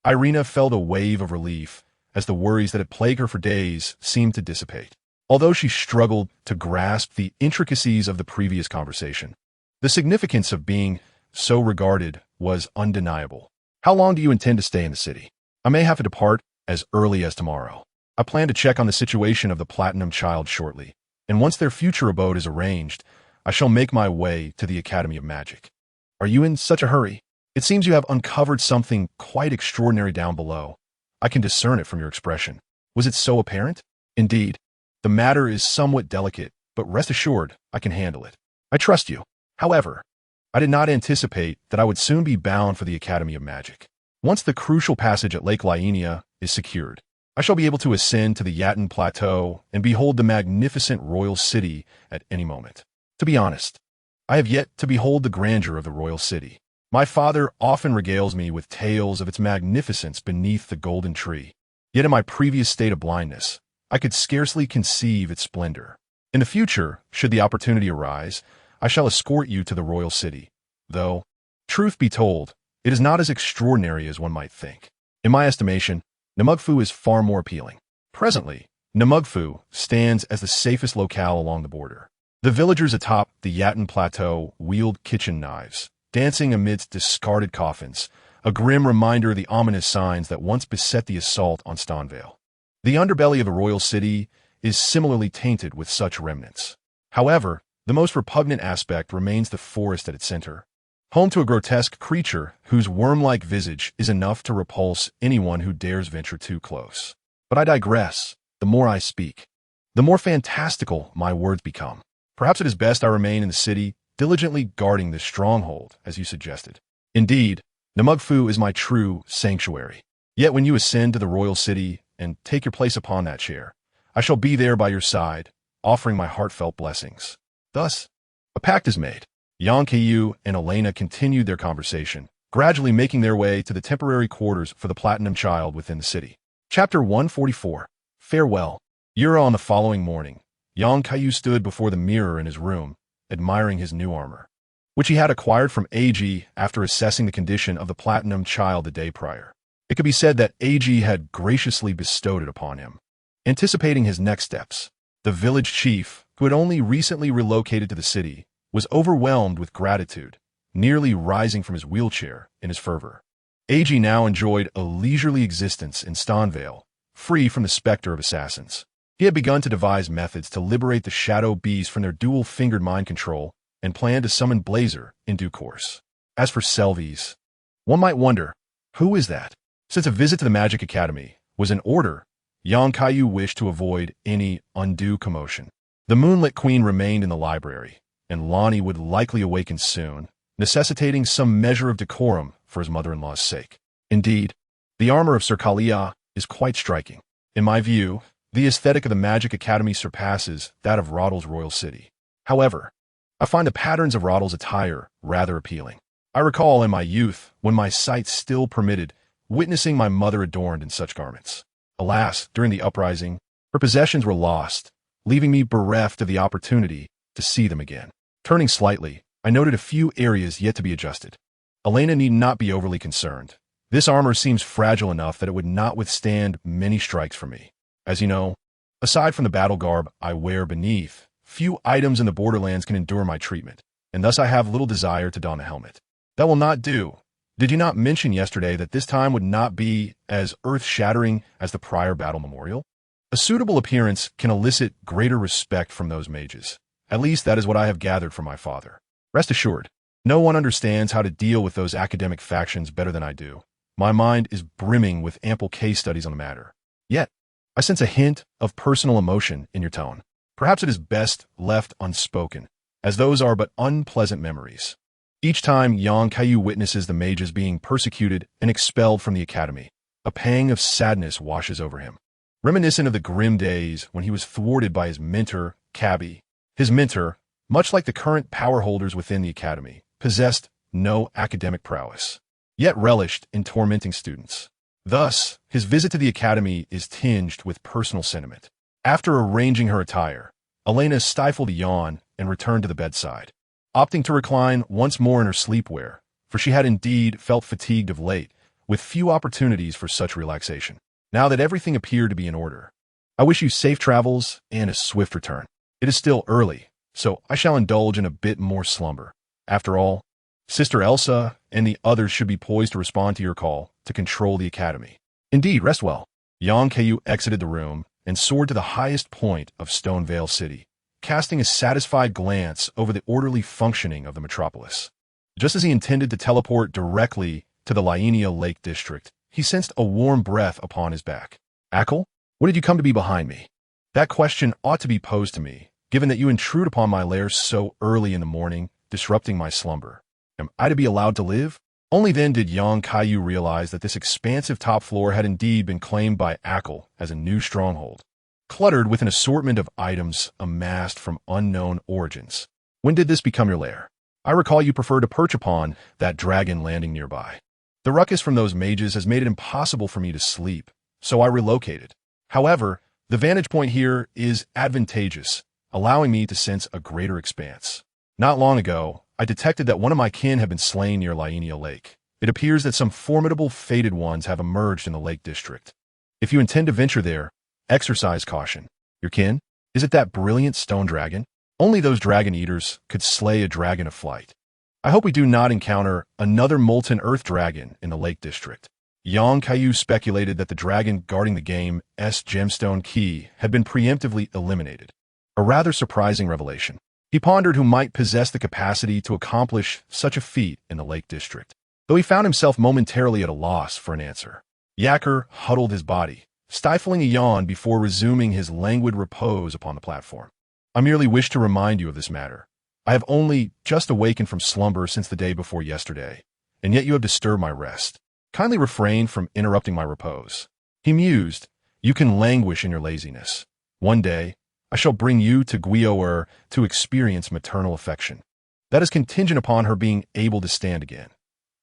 Irina felt a wave of relief as the worries that had plagued her for days seemed to dissipate. Although she struggled to grasp the intricacies of the previous conversation, the significance of being so regarded was undeniable. How long do you intend to stay in the city? I may have to depart as early as tomorrow. I plan to check on the situation of the Platinum Child shortly, and once their future abode is arranged, I shall make my way to the Academy of Magic. Are you in such a hurry? It seems you have uncovered something quite extraordinary down below. I can discern it from your expression. Was it so apparent? Indeed. The matter is somewhat delicate, but rest assured, I can handle it. I trust you. However, I did not anticipate that I would soon be bound for the Academy of Magic. Once the crucial passage at Lake Lienia is secured, I shall be able to ascend to the Yatan Plateau and behold the magnificent royal city at any moment. To be honest, I have yet to behold the grandeur of the royal city. My father often regales me with tales of its magnificence beneath the golden tree. Yet in my previous state of blindness, I could scarcely conceive its splendor. In the future, should the opportunity arise, I shall escort you to the royal city, though, truth be told, it is not as extraordinary as one might think. In my estimation, Namugfu is far more appealing. Presently, Namugfu stands as the safest locale along the border. The villagers atop the Yatan Plateau wield kitchen knives, dancing amidst discarded coffins, a grim reminder of the ominous signs that once beset the assault on Stonvale. The underbelly of the royal city is similarly tainted with such remnants. However, the most repugnant aspect remains the forest at its center, home to a grotesque creature whose worm-like visage is enough to repulse anyone who dares venture too close. But I digress. The more I speak, the more fantastical my words become. Perhaps it is best I remain in the city, diligently guarding this stronghold, as you suggested. Indeed, Namugfu is my true sanctuary. Yet when you ascend to the royal city and take your place upon that chair, I shall be there by your side, offering my heartfelt blessings. Thus, a pact is made. Kaiyu and Elena continued their conversation, gradually making their way to the temporary quarters for the Platinum Child within the city. Chapter 144. Farewell. On the following morning, Kaiyu stood before the mirror in his room, admiring his new armor, which he had acquired from AG after assessing the condition of the Platinum Child the day prior. It could be said that AG had graciously bestowed it upon him. Anticipating his next steps, the village chief, who had only recently relocated to the city, was overwhelmed with gratitude, nearly rising from his wheelchair in his fervor. AG now enjoyed a leisurely existence in Stonvale, free from the specter of assassins. He had begun to devise methods to liberate the shadow beasts from their dual-fingered mind control and planned to summon Blazer in due course. As for Selvies, one might wonder, who is that? Since a visit to the Magic Academy was in order, Kaiyu wished to avoid any undue commotion. The Moonlit Queen remained in the library, and Lonnie would likely awaken soon, necessitating some measure of decorum for his mother-in-law's sake. Indeed, the armor of Sir Kalia is quite striking. In my view, the aesthetic of the Magic Academy surpasses that of Roddle's royal city. However, I find the patterns of Roddle's attire rather appealing. I recall in my youth, when my sight still permitted, witnessing my mother adorned in such garments. Alas, during the uprising, her possessions were lost, leaving me bereft of the opportunity to see them again. Turning slightly, I noted a few areas yet to be adjusted. Elena need not be overly concerned. This armor seems fragile enough that it would not withstand many strikes from me. As you know, aside from the battle garb I wear beneath, few items in the Borderlands can endure my treatment, and thus I have little desire to don a helmet. That will not do. Did you not mention yesterday that this time would not be as earth-shattering as the prior battle memorial? A suitable appearance can elicit greater respect from those mages. At least that is what I have gathered from my father. Rest assured, no one understands how to deal with those academic factions better than I do. My mind is brimming with ample case studies on the matter. Yet, I sense a hint of personal emotion in your tone. Perhaps it is best left unspoken, as those are but unpleasant memories. Each time Kaiyu witnesses the mages being persecuted and expelled from the academy, a pang of sadness washes over him. Reminiscent of the grim days when he was thwarted by his mentor, Cabby. His mentor, much like the current power holders within the academy, possessed no academic prowess, yet relished in tormenting students. Thus, his visit to the academy is tinged with personal sentiment. After arranging her attire, Elena stifled a yawn and returned to the bedside, opting to recline once more in her sleepwear, for she had indeed felt fatigued of late, with few opportunities for such relaxation. Now that everything appeared to be in order, I wish you safe travels and a swift return. It is still early, so I shall indulge in a bit more slumber. After all, Sister Elsa and the others should be poised to respond to your call to control the academy. Indeed, rest well. Kaiyu exited the room and soared to the highest point of Stonevale City, casting a satisfied glance over the orderly functioning of the metropolis. Just as he intended to teleport directly to the Lainia Lake District, he sensed a warm breath upon his back. Ackle, what did you come to be behind me? That question ought to be posed to me, given that you intrude upon my lair so early in the morning, disrupting my slumber. Am I to be allowed to live? Only then did Kaiyu realize that this expansive top floor had indeed been claimed by Ackle as a new stronghold, cluttered with an assortment of items amassed from unknown origins. When did this become your lair? I recall you preferred to perch upon that dragon landing nearby. The ruckus from those mages has made it impossible for me to sleep, so I relocated. However, the vantage point here is advantageous, allowing me to sense a greater expanse. Not long ago, I detected that one of my kin had been slain near Lainia Lake. It appears that some formidable fated ones have emerged in the Lake District. If you intend to venture there, exercise caution. Your kin? Is it that brilliant stone dragon? Only those dragon eaters could slay a dragon of flight. I hope we do not encounter another molten earth dragon in the Lake District. Kaiyu speculated that the dragon guarding the game's gemstone key had been preemptively eliminated. A rather surprising revelation. He pondered who might possess the capacity to accomplish such a feat in the Lake District, though he found himself momentarily at a loss for an answer. Yacker huddled his body, stifling a yawn before resuming his languid repose upon the platform. I merely wish to remind you of this matter. I have only just awakened from slumber since the day before yesterday, and yet you have disturbed my rest. Kindly refrain from interrupting my repose. He mused, you can languish in your laziness. One day, I shall bring you to Guioer to experience maternal affection. That is contingent upon her being able to stand again.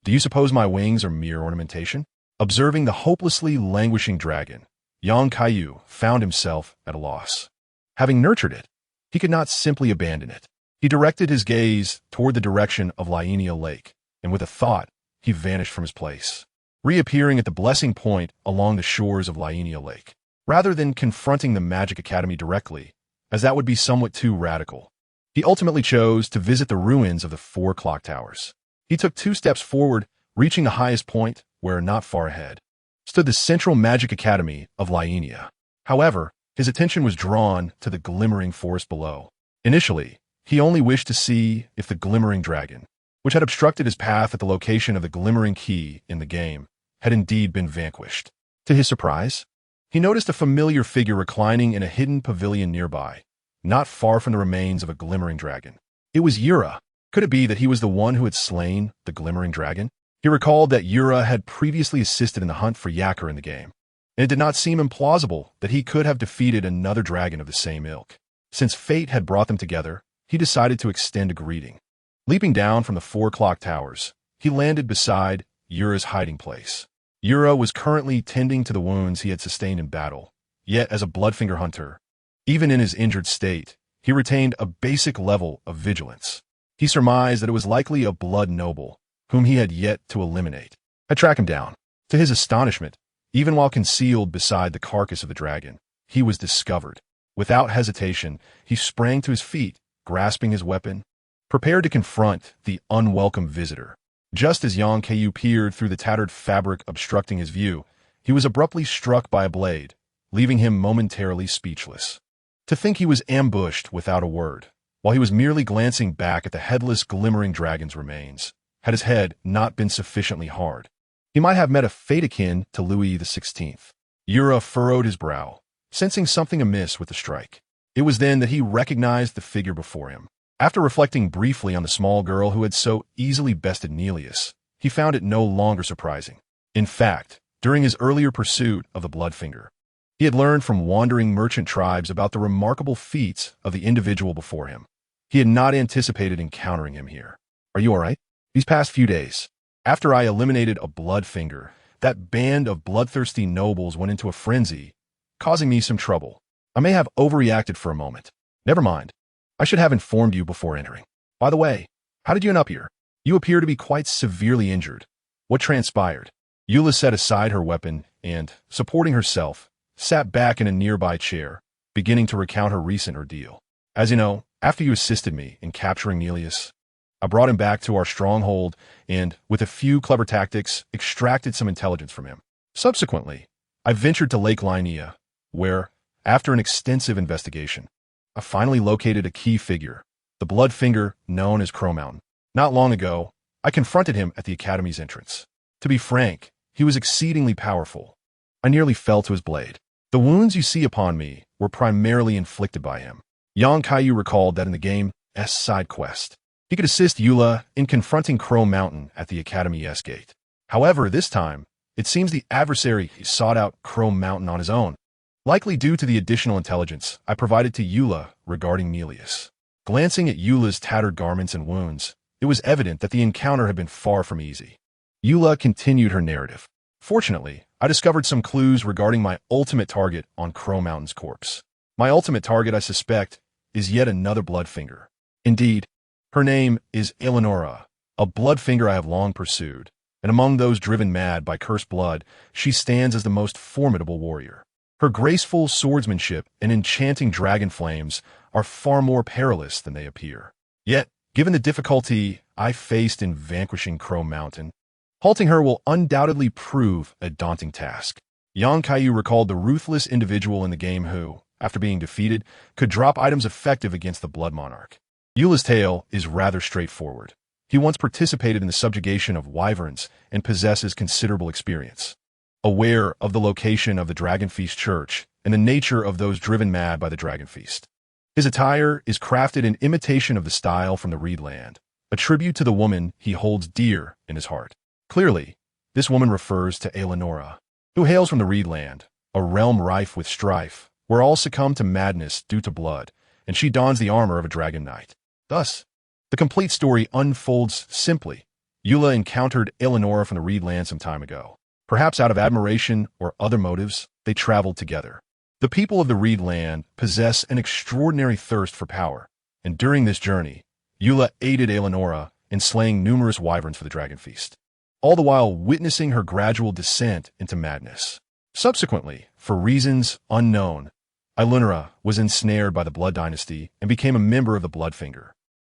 Do you suppose my wings are mere ornamentation? Observing the hopelessly languishing dragon, Kaiyu found himself at a loss. Having nurtured it, he could not simply abandon it. He directed his gaze toward the direction of Lainia Lake, and with a thought, he vanished from his place, reappearing at the blessing point along the shores of Lainia Lake. Rather than confronting the Magic Academy directly, as that would be somewhat too radical, he ultimately chose to visit the ruins of the 4 clock towers. He took 2 steps forward, reaching the highest point, where not far ahead stood the Central Magic Academy of Lainia. However, his attention was drawn to the glimmering forest below. Initially, he only wished to see if the glimmering dragon, which had obstructed his path at the location of the glimmering key in the game, had indeed been vanquished. To his surprise, he noticed a familiar figure reclining in a hidden pavilion nearby, not far from the remains of a glimmering dragon. It was Yura. Could it be that he was the one who had slain the glimmering dragon? He recalled that Yura had previously assisted in the hunt for Yacker in the game, and it did not seem implausible that he could have defeated another dragon of the same ilk. Since fate had brought them together, he decided to extend a greeting. Leaping down from the 4 clock towers, he landed beside Yura's hiding place. Yura was currently tending to the wounds he had sustained in battle, yet as a Bloodfinger hunter, even in his injured state, he retained a basic level of vigilance. He surmised that it was likely a blood noble, whom he had yet to eliminate. I tracked him down. To his astonishment, even while concealed beside the carcass of the dragon, he was discovered. Without hesitation, he sprang to his feet, grasping his weapon, prepared to confront the unwelcome visitor. Just as Kaiyu peered through the tattered fabric obstructing his view, he was abruptly struck by a blade, leaving him momentarily speechless. To think he was ambushed without a word, while he was merely glancing back at the headless glimmering dragon's remains, had his head not been sufficiently hard. He might have met a fate akin to Louis XVI. Yura furrowed his brow, sensing something amiss with the strike. It was then that he recognized the figure before him. After reflecting briefly on the small girl who had so easily bested Nelius, he found it no longer surprising. In fact, during his earlier pursuit of the Bloodfinger, he had learned from wandering merchant tribes about the remarkable feats of the individual before him. He had not anticipated encountering him here. Are you all right? These past few days, after I eliminated a Bloodfinger, that band of bloodthirsty nobles went into a frenzy, causing me some trouble. I may have overreacted for a moment. Never mind. I should have informed you before entering. By the way, how did you end up here? You appear to be quite severely injured. What transpired? Eula set aside her weapon and, supporting herself, sat back in a nearby chair, beginning to recount her recent ordeal. As you know, after you assisted me in capturing Nelius, I brought him back to our stronghold and, with a few clever tactics, extracted some intelligence from him. Subsequently, I ventured to Lake Linnea, where, after an extensive investigation, I finally located a key figure, the Blood Finger known as Crow Mountain. Not long ago, I confronted him at the Academy's entrance. To be frank, he was exceedingly powerful. I nearly fell to his blade. The wounds you see upon me were primarily inflicted by him. Young Kaiyu recalled that in the game's side quest, he could assist Eula in confronting Crow Mountain at the Academy's gate. However, this time, it seems the adversary sought out Crow Mountain on his own, likely due to the additional intelligence I provided to Eula regarding Melius. Glancing at Eula's tattered garments and wounds, it was evident that the encounter had been far from easy. Eula continued her narrative. Fortunately, I discovered some clues regarding my ultimate target on Crow Mountain's corpse. My ultimate target, I suspect, is yet another Bloodfinger. Indeed, her name is Eleonora, a Bloodfinger I have long pursued, and among those driven mad by cursed blood, she stands as the most formidable warrior. Her graceful swordsmanship and enchanting dragon flames are far more perilous than they appear. Yet, given the difficulty I faced in vanquishing Crow Mountain, halting her will undoubtedly prove a daunting task. Yang Kaiyu recalled the ruthless individual in the game who, after being defeated, could drop items effective against the Blood Monarch. Eula's tale is rather straightforward. He once participated in the subjugation of wyverns and possesses considerable experience. Aware of the location of the Dragon Feast Church and the nature of those driven mad by the Dragon Feast, his attire is crafted in imitation of the style from the Reed Land, a tribute to the woman he holds dear in his heart. Clearly, this woman refers to Eleonora, who hails from the Reed Land, a realm rife with strife, where all succumb to madness due to blood, and she dons the armor of a dragon knight. Thus, the complete story unfolds simply. Eula encountered Eleonora from the Reed Land some time ago. Perhaps out of admiration or other motives, they traveled together. The people of the Reed Land possess an extraordinary thirst for power, and during this journey, Eula aided Eleonora in slaying numerous wyverns for the Dragon Feast, all the while witnessing her gradual descent into madness. Subsequently, for reasons unknown, Eleonora was ensnared by the Blood Dynasty and became a member of the Bloodfinger,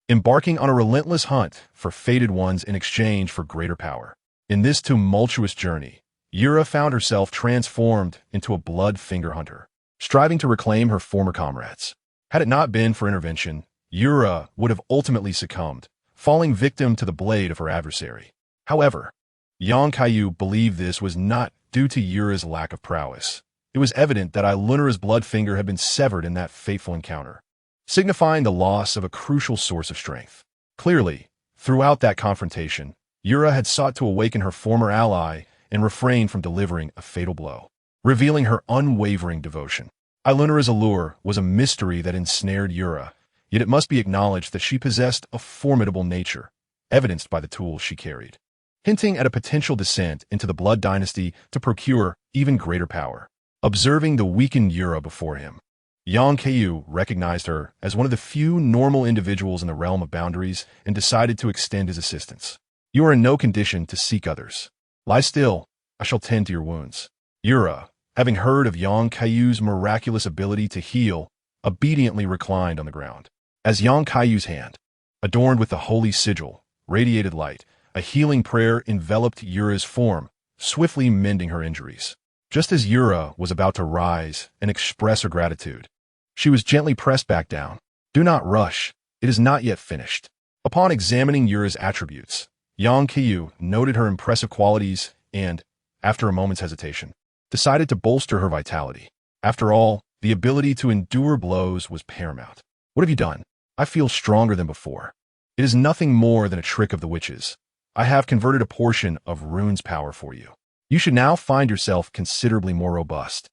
embarking on a relentless hunt for fated ones in exchange for greater power. In this tumultuous journey, Eula found herself transformed into a Bloodfinger hunter, striving to reclaim her former comrades. Had it not been for intervention, Eula would have ultimately succumbed, falling victim to the blade of her adversary. However, Yang Kaiyu believed this was not due to Eula's lack of prowess. It was evident that Eleonora's Bloodfinger had been severed in that fateful encounter, signifying the loss of a crucial source of strength. Clearly, throughout that confrontation, Eula had sought to awaken her former ally and refrain from delivering a fatal blow, revealing her unwavering devotion. Eleonora's allure was a mystery that ensnared Eula, yet it must be acknowledged that she possessed a formidable nature, evidenced by the tools she carried, hinting at a potential descent into the Blood Dynasty to procure even greater power. Observing the weakened Eula before him, Yang Kaiyu recognized her as one of the few normal individuals in the realm of boundaries and decided to extend his assistance. You are in no condition to seek others. Lie still, I shall tend to your wounds. Eula, having heard of Yang Kaiyu's miraculous ability to heal, obediently reclined on the ground. As Yang Kaiyu's hand, adorned with the holy sigil, radiated light, a healing prayer enveloped Eula's form, swiftly mending her injuries. Just as Eula was about to rise and express her gratitude, she was gently pressed back down. Do not rush, it is not yet finished. Upon examining Eula's attributes, Yang Kaiyu noted her impressive qualities and, after a moment's hesitation, decided to bolster her vitality. After all, the ability to endure blows was paramount. What have you done? I feel stronger than before. It is nothing more than a trick of the witches. I have converted a portion of Rune's power for you. You should now find yourself considerably more robust,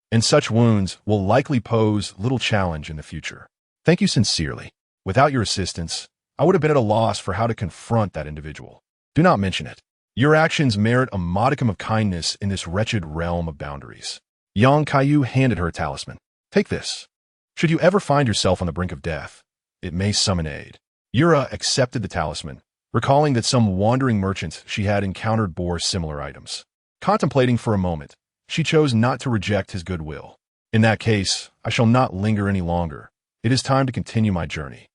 and such wounds will likely pose little challenge in the future. Thank you sincerely. Without your assistance, I would have been at a loss for how to confront that individual. Do not mention it. Your actions merit a modicum of kindness in this wretched realm of boundaries. Yang Kaiyu handed her a talisman. Take this. Should you ever find yourself on the brink of death, it may summon aid. Eula accepted the talisman, recalling that some wandering merchants she had encountered bore similar items. Contemplating for a moment, she chose not to reject his goodwill. In that case, I shall not linger any longer. It is time to continue my journey.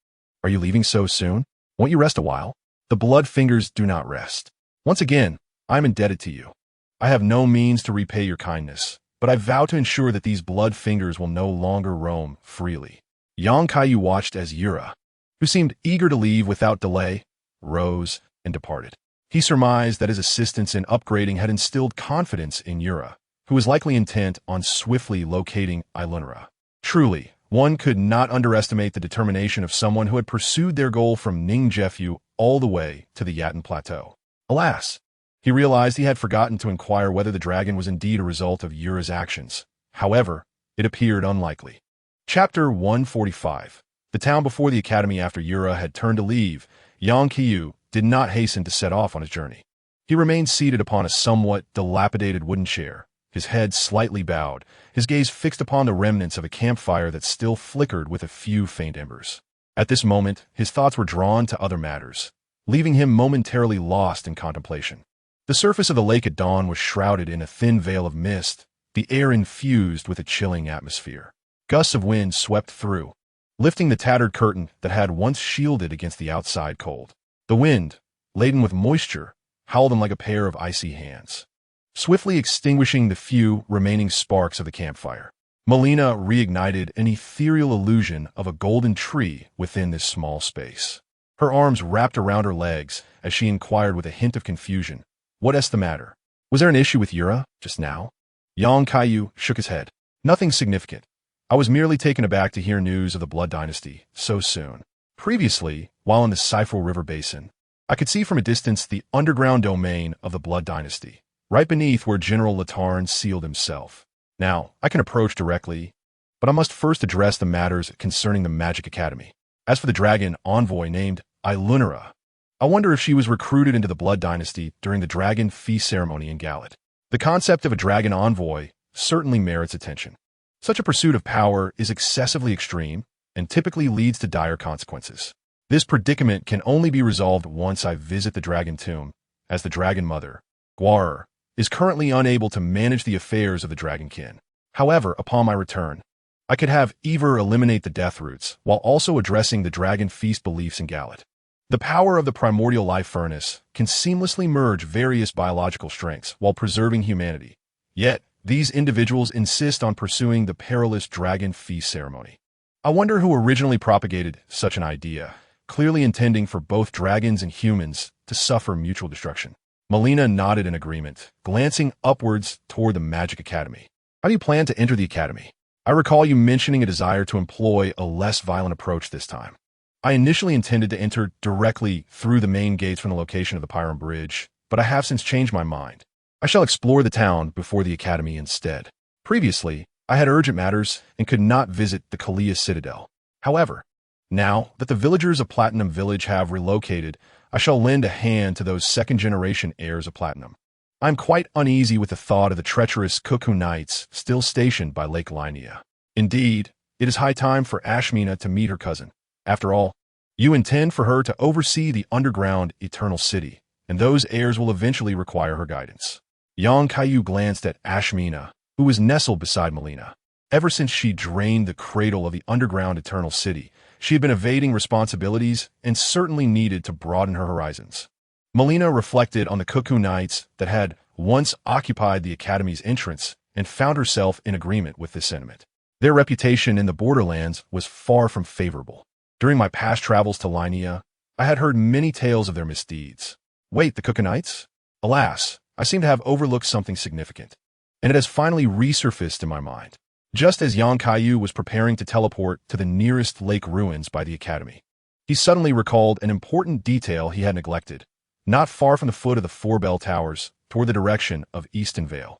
Are you leaving so soon? Won't you rest a while? The blood fingers do not rest. Once again, I am indebted to you. I have no means to repay your kindness, but I vow to ensure that these blood fingers will no longer roam freely. Kaiyu watched as Yura, who seemed eager to leave without delay, rose and departed. He surmised that his assistance in upgrading had instilled confidence in Yura, who was likely intent on swiftly locating Ilunera. Truly, one could not underestimate the determination of someone who had pursued their goal from Ningjefu all the way to the Yatan Plateau. Alas, he realized he had forgotten to inquire whether the dragon was indeed a result of Yura's actions. However, it appeared unlikely. Chapter 145. The town before the academy. After Yura had turned to leave, Kaiyu did not hasten to set off on his journey. He remained seated upon a somewhat dilapidated wooden chair, his head slightly bowed, his gaze fixed upon the remnants of a campfire that still flickered with a few faint embers. At this moment, his thoughts were drawn to other matters, leaving him momentarily lost in contemplation. The surface of the lake at dawn was shrouded in a thin veil of mist, the air infused with a chilling atmosphere. Gusts of wind swept through, lifting the tattered curtain that had once shielded against the outside cold. The wind, laden with moisture, howled them like a pair of icy hands, swiftly extinguishing the few remaining sparks of the campfire. Melina reignited an ethereal illusion of a golden tree within this small space. Her arms wrapped around her legs as she inquired with a hint of confusion, "What's the matter? Was there an issue with Yura just now?" Kaiyu shook his head. "Nothing significant. I was merely taken aback to hear news of the Blood Dynasty so soon. Previously, while in the Cypher River Basin, I could see from a distance the underground domain of the Blood Dynasty, right beneath where General Latarn sealed himself. Now, I can approach directly, but I must first address the matters concerning the Magic Academy. As for the dragon envoy named Ilunera, I wonder if she was recruited into the Blood Dynasty during the Dragon Feast ceremony in Galat. The concept of a dragon envoy certainly merits attention. Such a pursuit of power is excessively extreme and typically leads to dire consequences. This predicament can only be resolved once I visit the Dragon Tomb, as the Dragon Mother, Gwarer, is currently unable to manage the affairs of the Dragonkin. However, upon my return, I could have Eivor eliminate the Death Roots while also addressing the Dragon Feast beliefs in Galat. The power of the primordial life furnace can seamlessly merge various biological strengths while preserving humanity. Yet, these individuals insist on pursuing the perilous Dragon Feast ceremony. I wonder who originally propagated such an idea, clearly intending for both dragons and humans to suffer mutual destruction. Melina nodded in agreement, glancing upwards toward the Magic Academy. "How do you plan to enter the academy? I recall you mentioning a desire to employ a less violent approach this time." "I initially intended to enter directly through the main gates from the location of the Pyram Bridge, but I have since changed my mind. I shall explore the town before the academy instead. Previously, I had urgent matters and could not visit the Kalia Citadel. However, now that the villagers of Platinum Village have relocated, I shall lend a hand to those second-generation heirs of Platinum. I am quite uneasy with the thought of the treacherous Cuckoo Knights still stationed by Lake Linnea. Indeed, it is high time for Ashmina to meet her cousin. After all, you intend for her to oversee the underground Eternal City, and those heirs will eventually require her guidance." Kaiyu glanced at Ashmina, who was nestled beside Melina. Ever since she drained the cradle of the underground Eternal City, she had been evading responsibilities and certainly needed to broaden her horizons. Melina reflected on the Cuckoo Knights that had once occupied the Academy's entrance and found herself in agreement with this sentiment. Their reputation in the borderlands was far from favorable. During my past travels to Linnea, I had heard many tales of their misdeeds. Wait, the Cuckoo Knights? Alas, I seem to have overlooked something significant, and it has finally resurfaced in my mind. Just as Kaiyu was preparing to teleport to the nearest lake ruins by the academy, he suddenly recalled an important detail he had neglected. Not far from the foot of the Four Bell Towers, toward the direction of Easton Vale,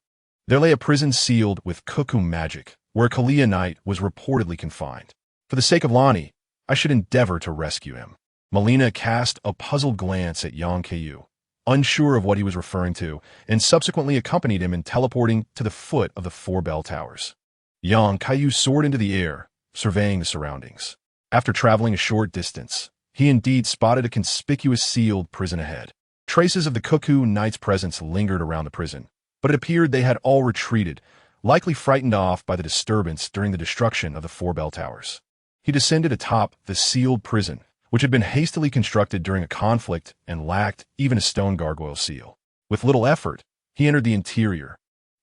there lay a prison sealed with Cuckoo magic, where a Kalia Knight was reportedly confined. For the sake of Lonnie, I should endeavor to rescue him. Melina cast a puzzled glance at Kaiyu, unsure of what he was referring to, and subsequently accompanied him in teleporting to the foot of the Four Bell Towers. Kaiyu soared into the air, surveying the surroundings. After traveling a short distance, he indeed spotted a conspicuous sealed prison ahead. Traces of the Cuckoo Knight's presence lingered around the prison, but it appeared they had all retreated, likely frightened off by the disturbance during the destruction of the Four Bell Towers. He descended atop the sealed prison, which had been hastily constructed during a conflict and lacked even a stone gargoyle seal. With little effort, he entered the interior.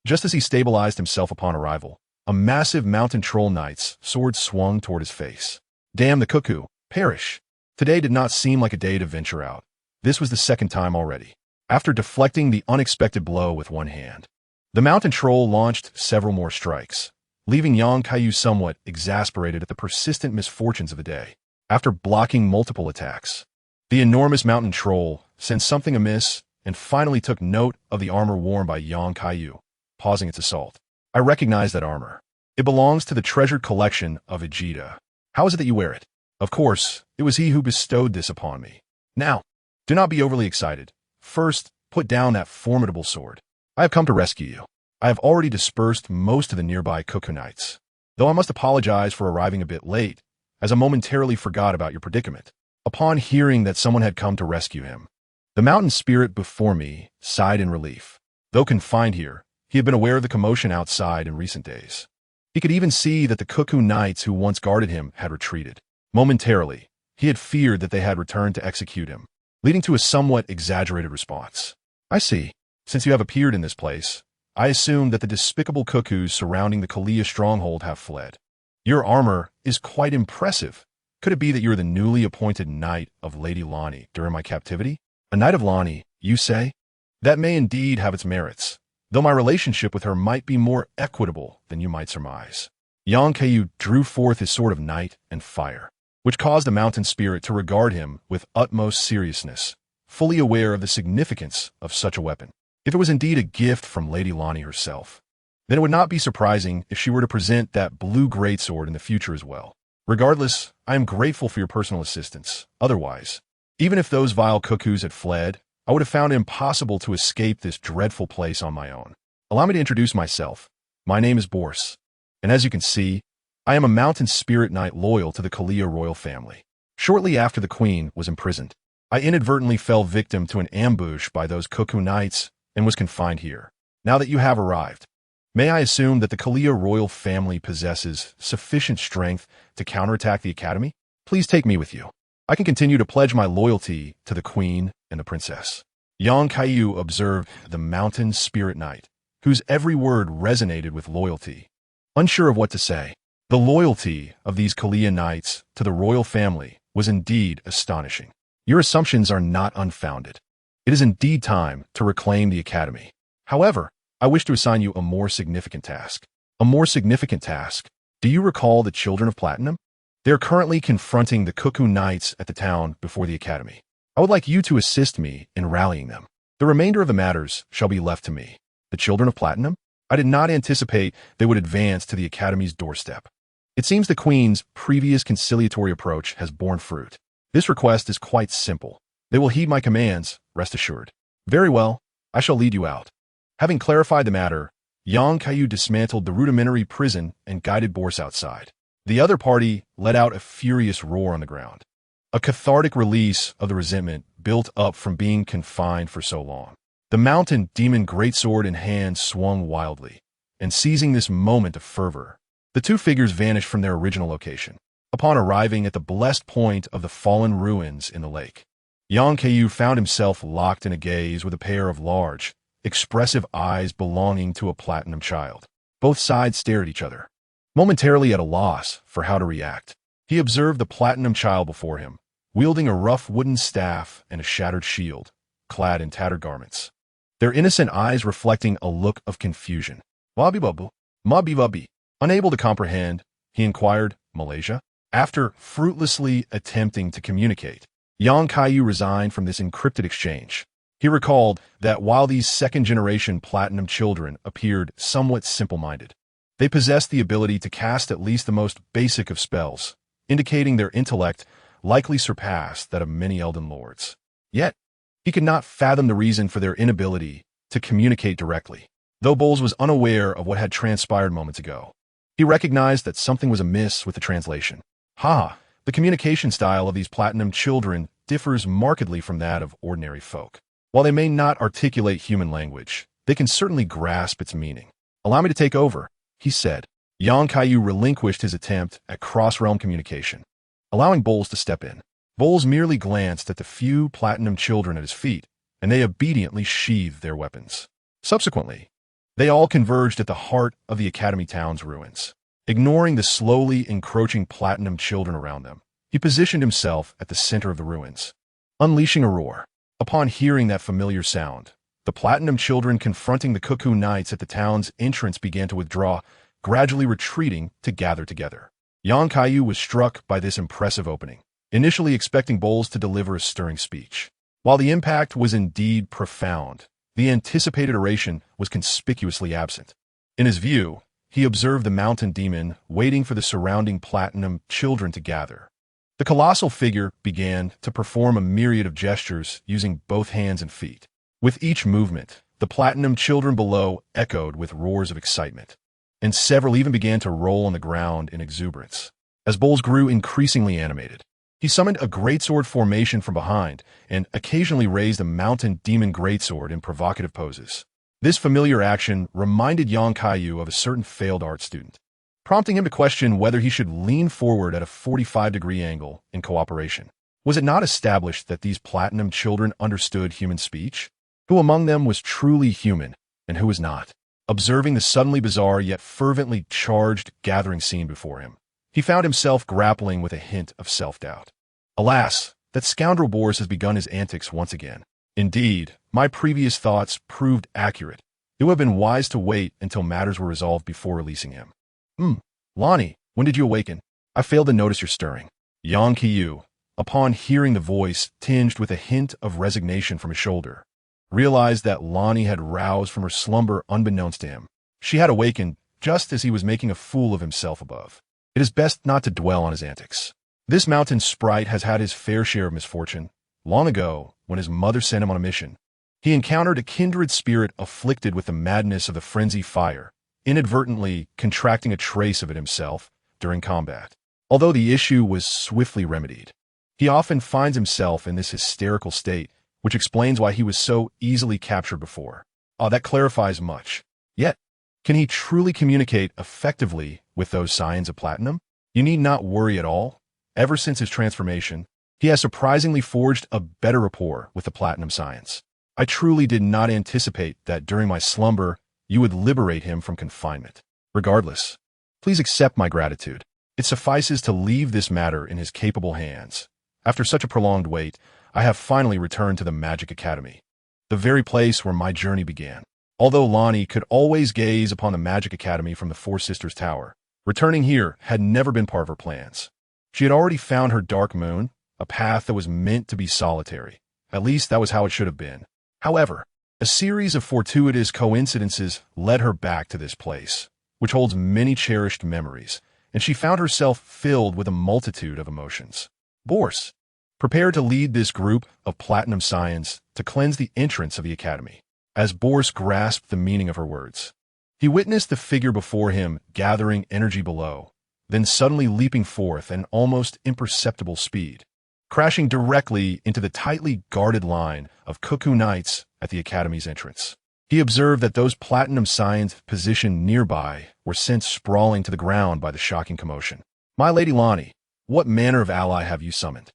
Just as he stabilized himself upon arrival, a massive mountain troll knight's sword swung toward his face. Damn the cuckoo, perish. Today did not seem like a day to venture out. This was the second time already. After deflecting the unexpected blow with one hand, the mountain troll launched several more strikes, leaving young Kaiyu somewhat exasperated at the persistent misfortunes of the day. After blocking multiple attacks, the enormous mountain troll sensed something amiss and finally took note of the armor worn by young Kaiyu, pausing its assault. I recognize that armor. It belongs to the treasured collection of Vegeta. How is it that you wear it? Of course, it was he who bestowed this upon me. Now, do not be overly excited. First, put down that formidable sword. I have come to rescue you. I have already dispersed most of the nearby cuckoo knights, though I must apologize for arriving a bit late, as I momentarily forgot about your predicament. Upon hearing that someone had come to rescue him, the mountain spirit before me sighed in relief. Though confined here, he had been aware of the commotion outside in recent days. He could even see that the cuckoo knights who once guarded him had retreated. Momentarily, he had feared that they had returned to execute him, leading to a somewhat exaggerated response. I see. Since you have appeared in this place, I assume that the despicable cuckoos surrounding the Kaiyu stronghold have fled. Your armor is quite impressive. Could it be that you are the newly appointed knight of Lady Lonnie during my captivity? A knight of Lonnie, you say? That may indeed have its merits, though my relationship with her might be more equitable than you might surmise. Young Kaiyu drew forth his sword of night and fire, which caused the mountain spirit to regard him with utmost seriousness, fully aware of the significance of such a weapon. If it was indeed a gift from Lady Lonnie herself, then it would not be surprising if she were to present that blue greatsword in the future as well. Regardless, I am grateful for your personal assistance. Otherwise, even if those vile cuckoos had fled, I would have found it impossible to escape this dreadful place on my own. Allow me to introduce myself. My name is Boris, and as you can see, I am a mountain spirit knight loyal to the Kaiyu royal family. Shortly after the queen was imprisoned, I inadvertently fell victim to an ambush by those cuckoo knights and was confined here. Now that you have arrived, may I assume that the Kaiyu royal family possesses sufficient strength to counterattack the academy? Please take me with you. I can continue to pledge my loyalty to the queen and the princess. Young Kaiyu observed the mountain spirit knight, whose every word resonated with loyalty. Unsure of what to say, the loyalty of these Kaiyu knights to the royal family was indeed astonishing. Your assumptions are not unfounded. It is indeed time to reclaim the academy. However, I wish to assign you a more significant task. A more significant task? Do you recall the Children of Platinum? They are currently confronting the cuckoo knights at the town before the academy. I would like you to assist me in rallying them. The remainder of the matters shall be left to me. The Children of Platinum? I did not anticipate they would advance to the academy's doorstep. It seems the Queen's previous conciliatory approach has borne fruit. This request is quite simple. They will heed my commands, rest assured. Very well, I shall lead you out. Having clarified the matter, young Kaiyu dismantled the rudimentary prison and guided Boris outside. The other party let out a furious roar on the ground, a cathartic release of the resentment built up from being confined for so long. The mountain demon greatsword in hand swung wildly, and seizing this moment of fervor, the two figures vanished from their original location. Upon arriving at the blessed point of the fallen ruins in the lake, young Kaiyu found himself locked in a gaze with a pair of large, expressive eyes belonging to a platinum child. Both sides stared at each other, momentarily at a loss for how to react. He observed the platinum child before him, wielding a rough wooden staff and a shattered shield, clad in tattered garments, their innocent eyes reflecting a look of confusion. Mabibabu, Mabibabi. Unable to comprehend, he inquired, Malaysia? After fruitlessly attempting to communicate, young Kaiyu resigned from this encrypted exchange. He recalled that while these second-generation platinum children appeared somewhat simple-minded, they possessed the ability to cast at least the most basic of spells, indicating their intellect likely surpassed that of many Elden Lords. Yet, he could not fathom the reason for their inability to communicate directly. Though Bowles was unaware of what had transpired moments ago, he recognized that something was amiss with the translation. The communication style of these platinum children differs markedly from that of ordinary folk. While they may not articulate human language, they can certainly grasp its meaning. Allow me to take over, he said. Young Kaiyu relinquished his attempt at cross-realm communication, allowing Bowles to step in. Bowles merely glanced at the few platinum children at his feet, and they obediently sheathed their weapons. Subsequently, they all converged at the heart of the Academy town's ruins. Ignoring the slowly encroaching platinum children around them, he positioned himself at the center of the ruins, unleashing a roar. Upon hearing that familiar sound, the platinum children confronting the Cuckoo Knights at the town's entrance began to withdraw, gradually retreating to gather together. Young Kaiyu was struck by this impressive opening, initially expecting Bowles to deliver a stirring speech. While the impact was indeed profound, the anticipated oration was conspicuously absent. In his view, he observed the mountain demon waiting for the surrounding platinum children to gather. The colossal figure began to perform a myriad of gestures using both hands and feet. With each movement, the platinum children below echoed with roars of excitement, and several even began to roll on the ground in exuberance. As Bowles grew increasingly animated, he summoned a greatsword formation from behind and occasionally raised a mountain demon greatsword in provocative poses. This familiar action reminded Yang Kaiyu of a certain failed art student, prompting him to question whether he should lean forward at a 45-degree angle in cooperation. Was it not established that these platinum children understood human speech? Who among them was truly human, and who was not? Observing the suddenly bizarre yet fervently charged gathering scene before him, he found himself grappling with a hint of self-doubt. Alas, that scoundrel Boris has begun his antics once again. Indeed, my previous thoughts proved accurate. It would have been wise to wait until matters were resolved before releasing him. Lonnie, when did you awaken? I failed to notice your stirring. Yang Kaiyu, upon hearing the voice tinged with a hint of resignation from his shoulder, realized that Lonnie had roused from her slumber unbeknownst to him. She had awakened just as he was making a fool of himself above. It is best not to dwell on his antics. This mountain sprite has had his fair share of misfortune. Long ago, when his mother sent him on a mission, he encountered a kindred spirit afflicted with the madness of the frenzy fire, inadvertently contracting a trace of it himself during combat. Although the issue was swiftly remedied, he often finds himself in this hysterical state, which explains why he was so easily captured before. That clarifies much. Yet, can he truly communicate effectively with those signs of platinum? You need not worry at all. Ever since his transformation, he has surprisingly forged a better rapport with the platinum science. I truly did not anticipate that during my slumber, you would liberate him from confinement. Regardless, please accept my gratitude. It suffices to leave this matter in his capable hands. After such a prolonged wait, I have finally returned to the Magic Academy, the very place where my journey began. Although Lonnie could always gaze upon the Magic Academy from the Four Sisters Tower, returning here had never been part of her plans. She had already found her dark moon, a path that was meant to be solitary. At least that was how it should have been. However, a series of fortuitous coincidences led her back to this place, which holds many cherished memories, and she found herself filled with a multitude of emotions. Boris, prepared to lead this group of platinum scions to cleanse the entrance of the academy. As Boris grasped the meaning of her words, he witnessed the figure before him gathering energy below, then suddenly leaping forth at an almost imperceptible speed, crashing directly into the tightly guarded line of Cuckoo Knights at the academy's entrance. He observed that those platinum scions positioned nearby were sent sprawling to the ground by the shocking commotion. My Lady Lonnie, what manner of ally have you summoned?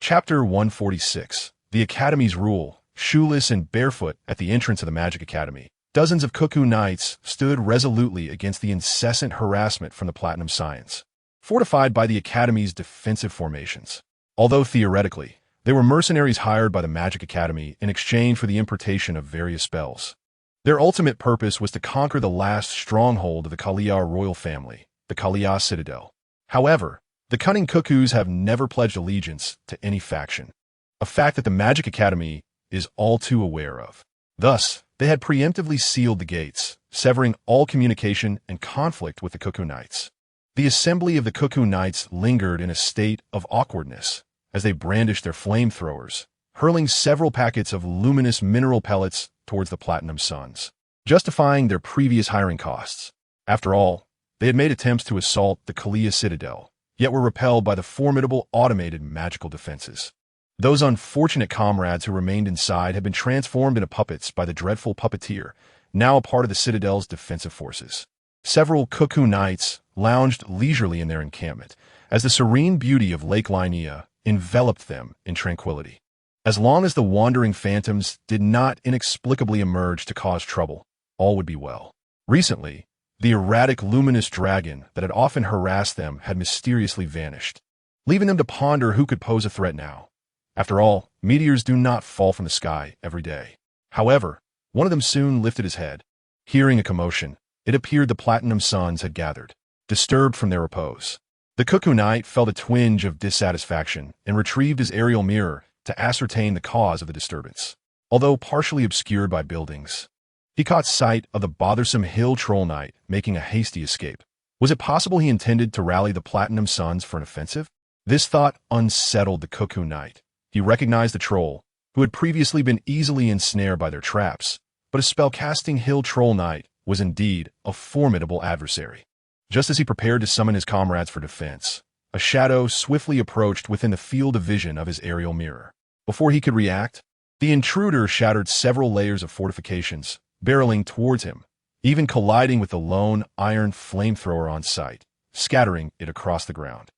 Chapter 146. The Academy's Rule. Shoeless and barefoot at the entrance of the Magic Academy, dozens of Cuckoo Knights stood resolutely against the incessant harassment from the platinum scions, fortified by the Academy's defensive formations. Although theoretically, they were mercenaries hired by the Magic Academy in exchange for the importation of various spells, their ultimate purpose was to conquer the last stronghold of the Kaiyu royal family, the Kaiyu Citadel. However, the cunning Cuckoos have never pledged allegiance to any faction, a fact that the Magic Academy is all too aware of. Thus, they had preemptively sealed the gates, severing all communication and conflict with the Cuckoo Knights. The assembly of the Cuckoo Knights lingered in a state of awkwardness as they brandished their flamethrowers, hurling several packets of luminous mineral pellets towards the Platinum Suns, justifying their previous hiring costs. After all, they had made attempts to assault the Kaiyu Citadel, yet were repelled by the formidable automated magical defenses. Those unfortunate comrades who remained inside had been transformed into puppets by the dreadful puppeteer, now a part of the Citadel's defensive forces. Several Cuckoo Knights lounged leisurely in their encampment, as the serene beauty of Lake Linnea enveloped them in tranquility. As long as the wandering phantoms did not inexplicably emerge to cause trouble, all would be well. Recently, the erratic luminous dragon that had often harassed them had mysteriously vanished, leaving them to ponder who could pose a threat now. After all, meteors do not fall from the sky every day. However, one of them soon lifted his head. Hearing a commotion, it appeared the Platinum Suns had gathered, disturbed from their repose. The Cuckoo Knight felt a twinge of dissatisfaction and retrieved his aerial mirror to ascertain the cause of the disturbance. Although partially obscured by buildings, he caught sight of the bothersome Hill Troll Knight making a hasty escape. Was it possible he intended to rally the Platinum Suns for an offensive? This thought unsettled the Cuckoo Knight. He recognized the troll, who had previously been easily ensnared by their traps, but a spellcasting Hill Troll Knight was indeed a formidable adversary. Just as he prepared to summon his comrades for defense, a shadow swiftly approached within the field of vision of his aerial mirror. Before he could react, the intruder shattered several layers of fortifications, barreling towards him, even colliding with the lone iron flamethrower on site, scattering it across the ground.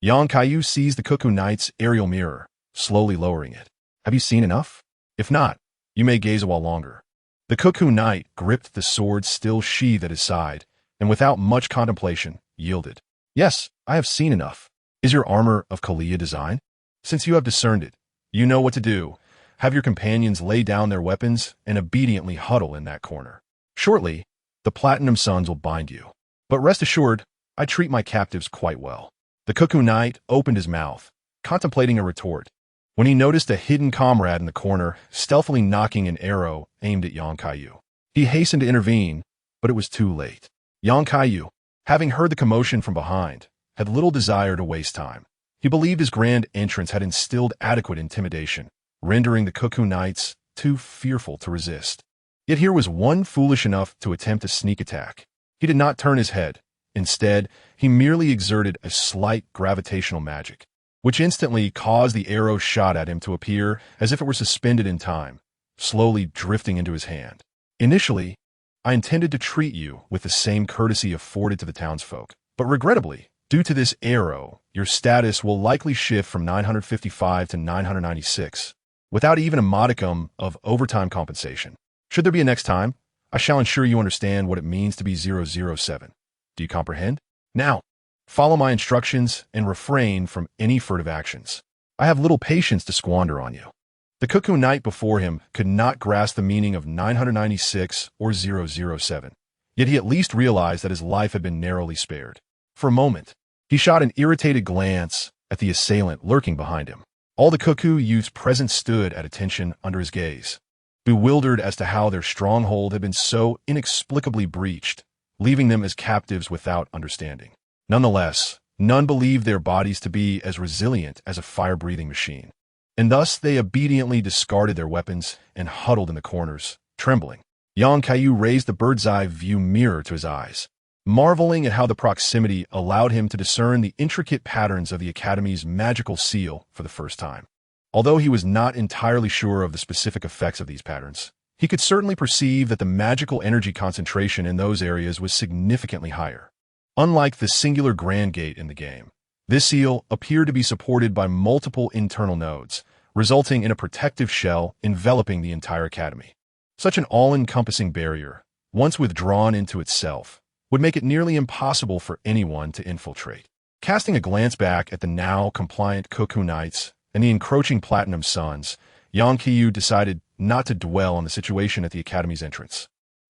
Kaiyu seized the Cuckoo Knight's aerial mirror, slowly lowering it. Have you seen enough? If not, you may gaze a while longer. The Cuckoo Knight gripped the sword still sheathed at his side, and without much contemplation, yielded. Yes, I have seen enough. Is your armor of Kaiyu design? Since you have discerned it, you know what to do. Have your companions lay down their weapons and obediently huddle in that corner. Shortly, the Platinum Suns will bind you. But rest assured, I treat my captives quite well. The Cuckoo Knight opened his mouth, contemplating a retort, when he noticed a hidden comrade in the corner stealthily knocking an arrow aimed at Kaiyu. He hastened to intervene, but it was too late. Kaiyu, having heard the commotion from behind, had little desire to waste time. He believed his grand entrance had instilled adequate intimidation, rendering the Cuckoo Knights too fearful to resist. Yet here was one foolish enough to attempt a sneak attack. He did not turn his head. Instead, he merely exerted a slight gravitational magic, which instantly caused the arrow shot at him to appear as if it were suspended in time, slowly drifting into his hand. Initially, I intended to treat you with the same courtesy afforded to the townsfolk, but regrettably, due to this arrow, your status will likely shift from 955 to 996, without even a modicum of overtime compensation. Should there be a next time, I shall ensure you understand what it means to be 007. Do you comprehend? Now, follow my instructions and refrain from any furtive actions. I have little patience to squander on you. The Cuckoo Knight before him could not grasp the meaning of 996 or 007, yet he at least realized that his life had been narrowly spared. For a moment, he shot an irritated glance at the assailant lurking behind him. All the Cuckoo youths present stood at attention under his gaze, bewildered as to how their stronghold had been so inexplicably breached, leaving them as captives without understanding. Nonetheless, none believed their bodies to be as resilient as a fire-breathing machine, and thus they obediently discarded their weapons and huddled in the corners, trembling. Kaiyu raised the bird's-eye view mirror to his eyes, marveling at how the proximity allowed him to discern the intricate patterns of the Academy's magical seal for the first time. Although he was not entirely sure of the specific effects of these patterns, he could certainly perceive that the magical energy concentration in those areas was significantly higher. Unlike the singular Grand Gate in the game, this seal appeared to be supported by multiple internal nodes, resulting in a protective shell enveloping the entire Academy. Such an all-encompassing barrier, once withdrawn into itself, would make it nearly impossible for anyone to infiltrate. Casting a glance back at the now compliant Cuckoo Knights and the encroaching Platinum Suns, Kaiyu decided not to dwell on the situation at the Academy's entrance,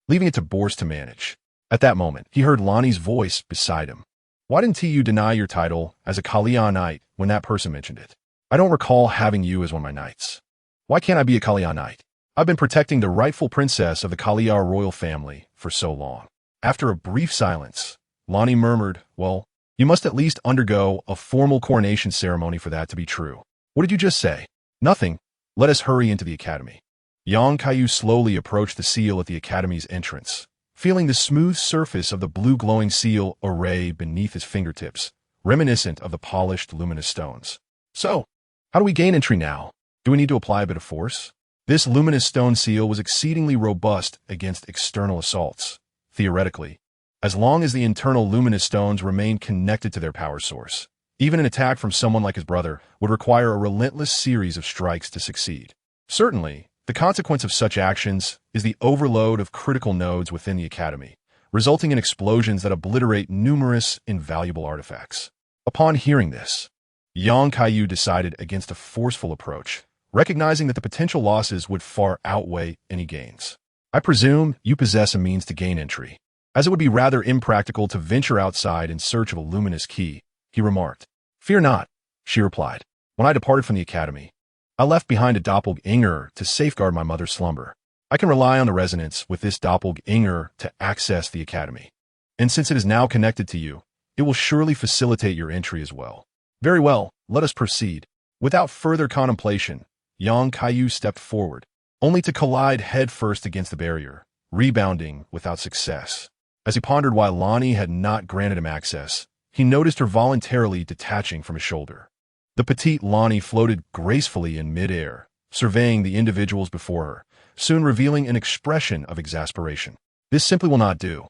leaving it to Boris to manage. At that moment, he heard Lonnie's voice beside him. Why didn't you deny your title as a Kaiyu Knight when that person mentioned it? I don't recall having you as one of my knights. Why can't I be a Kaiyu Knight? I've been protecting the rightful princess of the Kaiyu royal family for so long. After a brief silence, Lonnie murmured, well, you must at least undergo a formal coronation ceremony for that to be true. What did you just say? Nothing. Let us hurry into the Academy. Kaiyu slowly approached the seal at the Academy's entrance, feeling the smooth surface of the blue glowing seal array beneath his fingertips, reminiscent of the polished luminous stones. So, how do we gain entry now? Do we need to apply a bit of force? This luminous stone seal was exceedingly robust against external assaults. Theoretically, as long as the internal luminous stones remained connected to their power source, Even an attack from someone like his brother would require a relentless series of strikes to succeed. Certainly, the consequence of such actions is the overload of critical nodes within the academy, resulting in explosions that obliterate numerous invaluable artifacts. Upon hearing this, Kaiyu decided against a forceful approach, recognizing that the potential losses would far outweigh any gains. I presume you possess a means to gain entry, as it would be rather impractical to venture outside in search of a luminous key, he remarked. Fear not, she replied. When I departed from the academy, I left behind a doppelganger to safeguard my mother's slumber. I can rely on the resonance with this doppelganger to access the academy. And since it is now connected to you, it will surely facilitate your entry as well. Very well, let us proceed. Without further contemplation, Kaiyu stepped forward, only to collide headfirst against the barrier, rebounding without success. As he pondered why Lonnie had not granted him access, he noticed her voluntarily detaching from his shoulder. The petite Lonnie floated gracefully in midair, surveying the individuals before her, soon revealing an expression of exasperation. This simply will not do.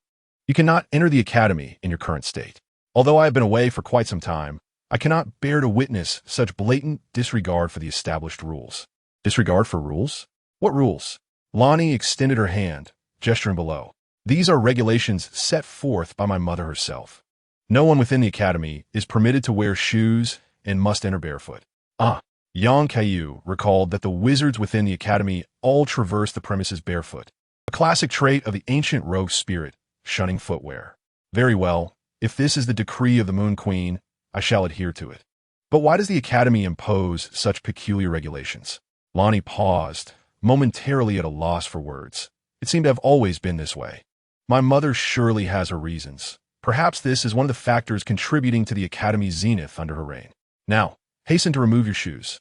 You cannot enter the academy in your current state. Although I have been away for quite some time, I cannot bear to witness such blatant disregard for the established rules. Disregard for rules? What rules? Lonnie extended her hand, gesturing below. These are regulations set forth by my mother herself. No one within the academy is permitted to wear shoes and must enter barefoot. Kaiyu recalled that the wizards within the academy all traverse the premises barefoot, a classic trait of the ancient rogue spirit, shunning footwear. Very well, if this is the decree of the Moon Queen, I shall adhere to it. But why does the academy impose such peculiar regulations? Lonnie paused, momentarily at a loss for words. It seemed to have always been this way. My mother surely has her reasons. Perhaps this is one of the factors contributing to the academy's zenith under her reign. Now, hasten to remove your shoes.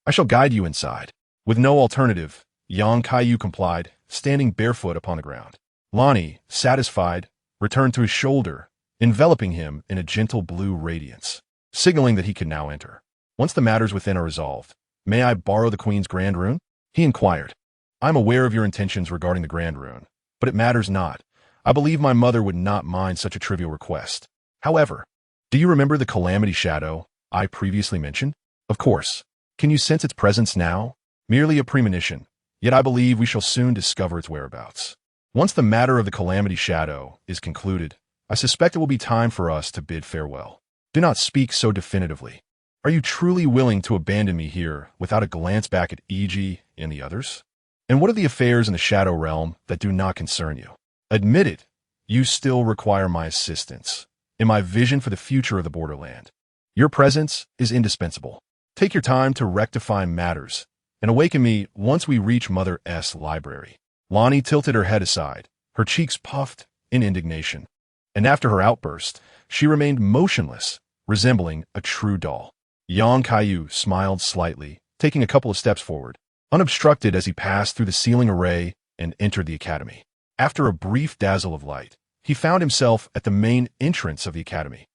I shall guide you inside. With no alternative, Kaiyu complied, standing barefoot upon the ground. Lonnie, satisfied, returned to his shoulder, enveloping him in a gentle blue radiance, signaling that he could now enter. Once the matters within are resolved, may I borrow the Queen's Grand Rune? He inquired. I am aware of your intentions regarding the Grand Rune, but it matters not. I believe my mother would not mind such a trivial request. However, do you remember the Calamity Shadow I previously mentioned? Of course. Can you sense its presence now? Merely a premonition, yet I believe we shall soon discover its whereabouts. Once the matter of the Calamity Shadow is concluded, I suspect it will be time for us to bid farewell. Do not speak so definitively. Are you truly willing to abandon me here without a glance back at Iji and the others? And what are the affairs in the Shadow Realm that do not concern you? Admit it, you still require my assistance in my vision for the future of the borderland. Your presence is indispensable. Take your time to rectify matters and awaken me once we reach Mother S' library. Lonnie tilted her head aside, her cheeks puffed in indignation. And after her outburst, she remained motionless, resembling a true doll. Kaiyu smiled slightly, taking a couple of steps forward, unobstructed as he passed through the ceiling array and entered the academy. After a brief dazzle of light, he found himself at the main entrance of the academy,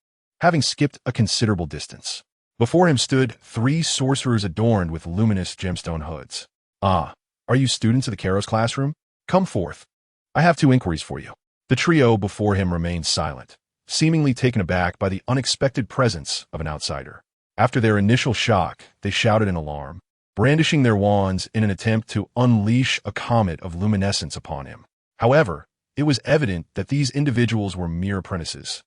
having skipped a considerable distance. Before him stood 3 sorcerers adorned with luminous gemstone hoods. Are you students of the Kairos classroom? Come forth. I have 2 inquiries for you. The trio before him remained silent, seemingly taken aback by the unexpected presence of an outsider. After their initial shock, they shouted in alarm, brandishing their wands in an attempt to unleash a comet of luminescence upon him. However, it was evident that these individuals were mere apprentices.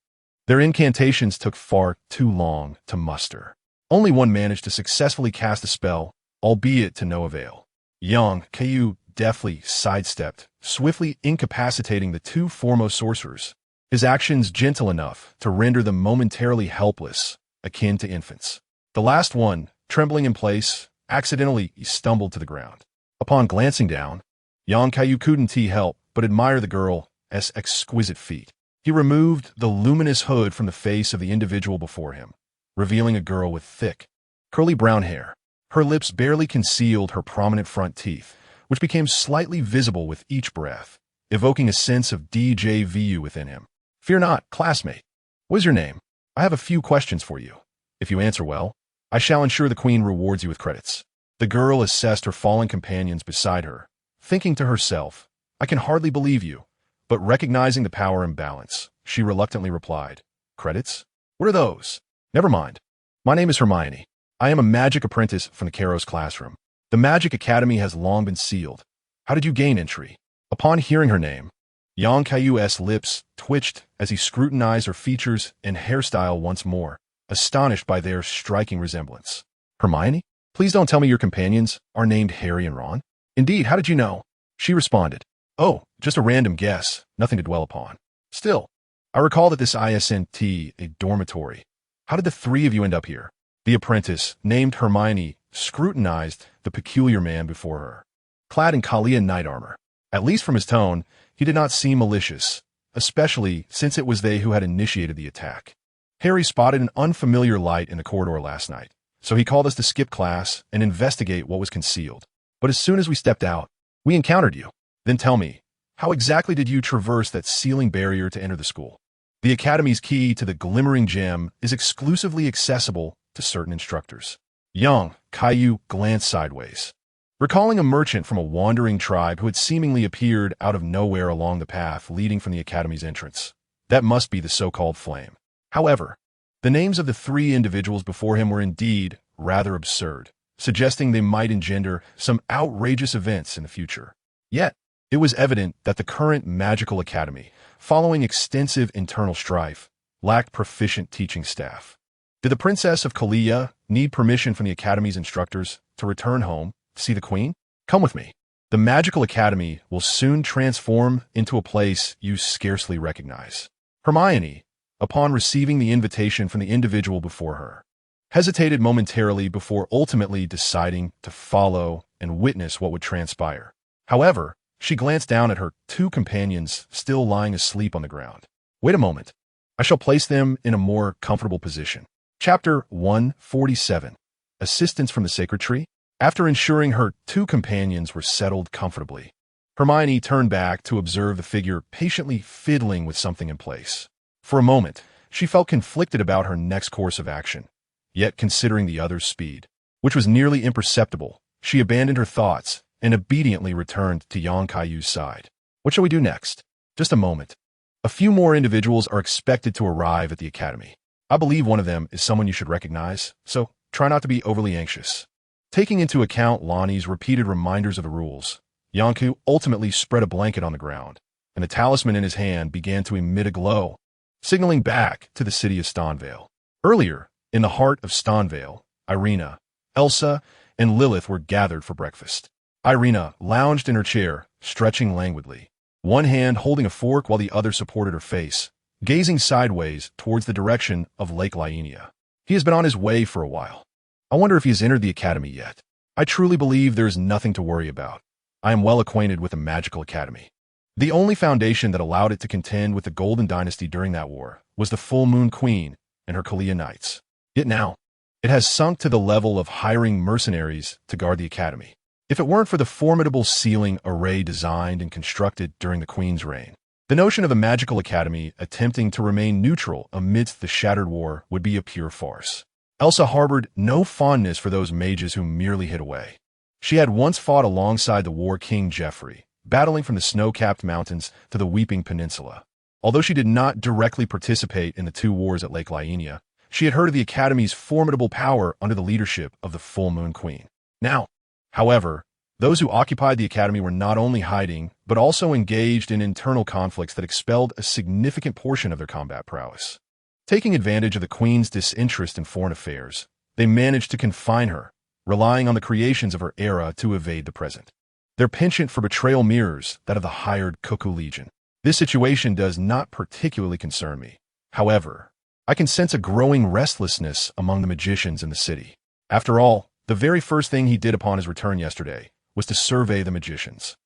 Their incantations took far too long to muster. Only one managed to successfully cast a spell, albeit to no avail. Kaiyu deftly sidestepped, swiftly incapacitating the 2 foremost sorcerers, his actions gentle enough to render them momentarily helpless, akin to infants. The last one, trembling in place, accidentally stumbled to the ground. Upon glancing down, Kaiyu couldn't help but admire the girl's exquisite feat. He removed the luminous hood from the face of the individual before him, revealing a girl with thick, curly brown hair. Her lips barely concealed her prominent front teeth, which became slightly visible with each breath, evoking a sense of déjà vu within him. Fear not, classmate. What is your name? I have a few questions for you. If you answer well, I shall ensure the Queen rewards you with credits. The girl assessed her fallen companions beside her, thinking to herself, I can hardly believe you. But recognizing the power imbalance, she reluctantly replied, Credits? What are those? Never mind. My name is Hermione. I am a magic apprentice from the Kairos classroom. The Magic Academy has long been sealed. How did you gain entry? Upon hearing her name, young Kaiyu's lips twitched as he scrutinized her features and hairstyle once more, astonished by their striking resemblance. Hermione? Please don't tell me your companions are named Harry and Ron. Indeed, how did you know? She responded. Oh, just a random guess, nothing to dwell upon. Still, I recall that this isn't a dormitory. How did the three of you end up here? The apprentice, named Hermione, scrutinized the peculiar man before her, clad in Kaiyu knight armor. At least from his tone, he did not seem malicious, especially since it was they who had initiated the attack. Harry spotted an unfamiliar light in the corridor last night, so he called us to skip class and investigate what was concealed. But as soon as we stepped out, we encountered you. Then tell me, how exactly did you traverse that sealing barrier to enter the school? The Academy's key to the glimmering gem is exclusively accessible to certain instructors. Young Kaiyu glanced sideways, recalling a merchant from a wandering tribe who had seemingly appeared out of nowhere along the path leading from the Academy's entrance. That must be the so-called Flame. However, the names of the three individuals before him were indeed rather absurd, suggesting they might engender some outrageous events in the future. Yet, it was evident that the current magical academy, following extensive internal strife, lacked proficient teaching staff. Did the Princess of Kaiyu need permission from the Academy's instructors to return home to see the Queen? Come with me. The Magical Academy will soon transform into a place you scarcely recognize. Hermione, upon receiving the invitation from the individual before her, hesitated momentarily before ultimately deciding to follow and witness what would transpire. However, she glanced down at her two companions still lying asleep on the ground. Wait a moment. I shall place them in a more comfortable position. Chapter 147. Assistance from the Sacred Tree. After ensuring her two companions were settled comfortably, Hermione turned back to observe the figure patiently fiddling with something in place. For a moment, she felt conflicted about her next course of action. Yet considering the other's speed, which was nearly imperceptible, she abandoned her thoughts and obediently returned to Yang Kaiyu's side. What shall we do next? Just a moment. A few more individuals are expected to arrive at the academy. I believe one of them is someone you should recognize, so try not to be overly anxious. Taking into account Lonnie's repeated reminders of the rules, Yanku ultimately spread a blanket on the ground, and the talisman in his hand began to emit a glow, signaling back to the city of Stonvale. Earlier, in the heart of Stonvale, Irina, Elsa, and Lilith were gathered for breakfast. Irina lounged in her chair, stretching languidly, one hand holding a fork while the other supported her face, gazing sideways towards the direction of Lake Lienia. He has been on his way for a while. I wonder if he has entered the academy yet. I truly believe there is nothing to worry about. I am well acquainted with the Magical Academy. The only foundation that allowed it to contend with the Golden Dynasty during that war was the Full Moon Queen and her Kaiyu Knights. Yet now, it has sunk to the level of hiring mercenaries to guard the academy. If it weren't for the formidable sealing array designed and constructed during the Queen's reign, the notion of the Magical Academy attempting to remain neutral amidst the shattered war would be a pure farce. Elsa harbored no fondness for those mages who merely hid away. She had once fought alongside the War King Geoffrey, battling from the snow-capped mountains to the Weeping Peninsula. Although she did not directly participate in the two wars at Lake Lienia, she had heard of the Academy's formidable power under the leadership of the Full Moon Queen. Now, however, those who occupied the Academy were not only hiding, but also engaged in internal conflicts that expelled a significant portion of their combat prowess. Taking advantage of the Queen's disinterest in foreign affairs, they managed to confine her, relying on the creations of her era to evade the present. Their penchant for betrayal mirrors that of the hired Cuckoo Legion. This situation does not particularly concern me. However, I can sense a growing restlessness among the magicians in the city. After all, the very first thing he did upon his return yesterday was to survey the magicians.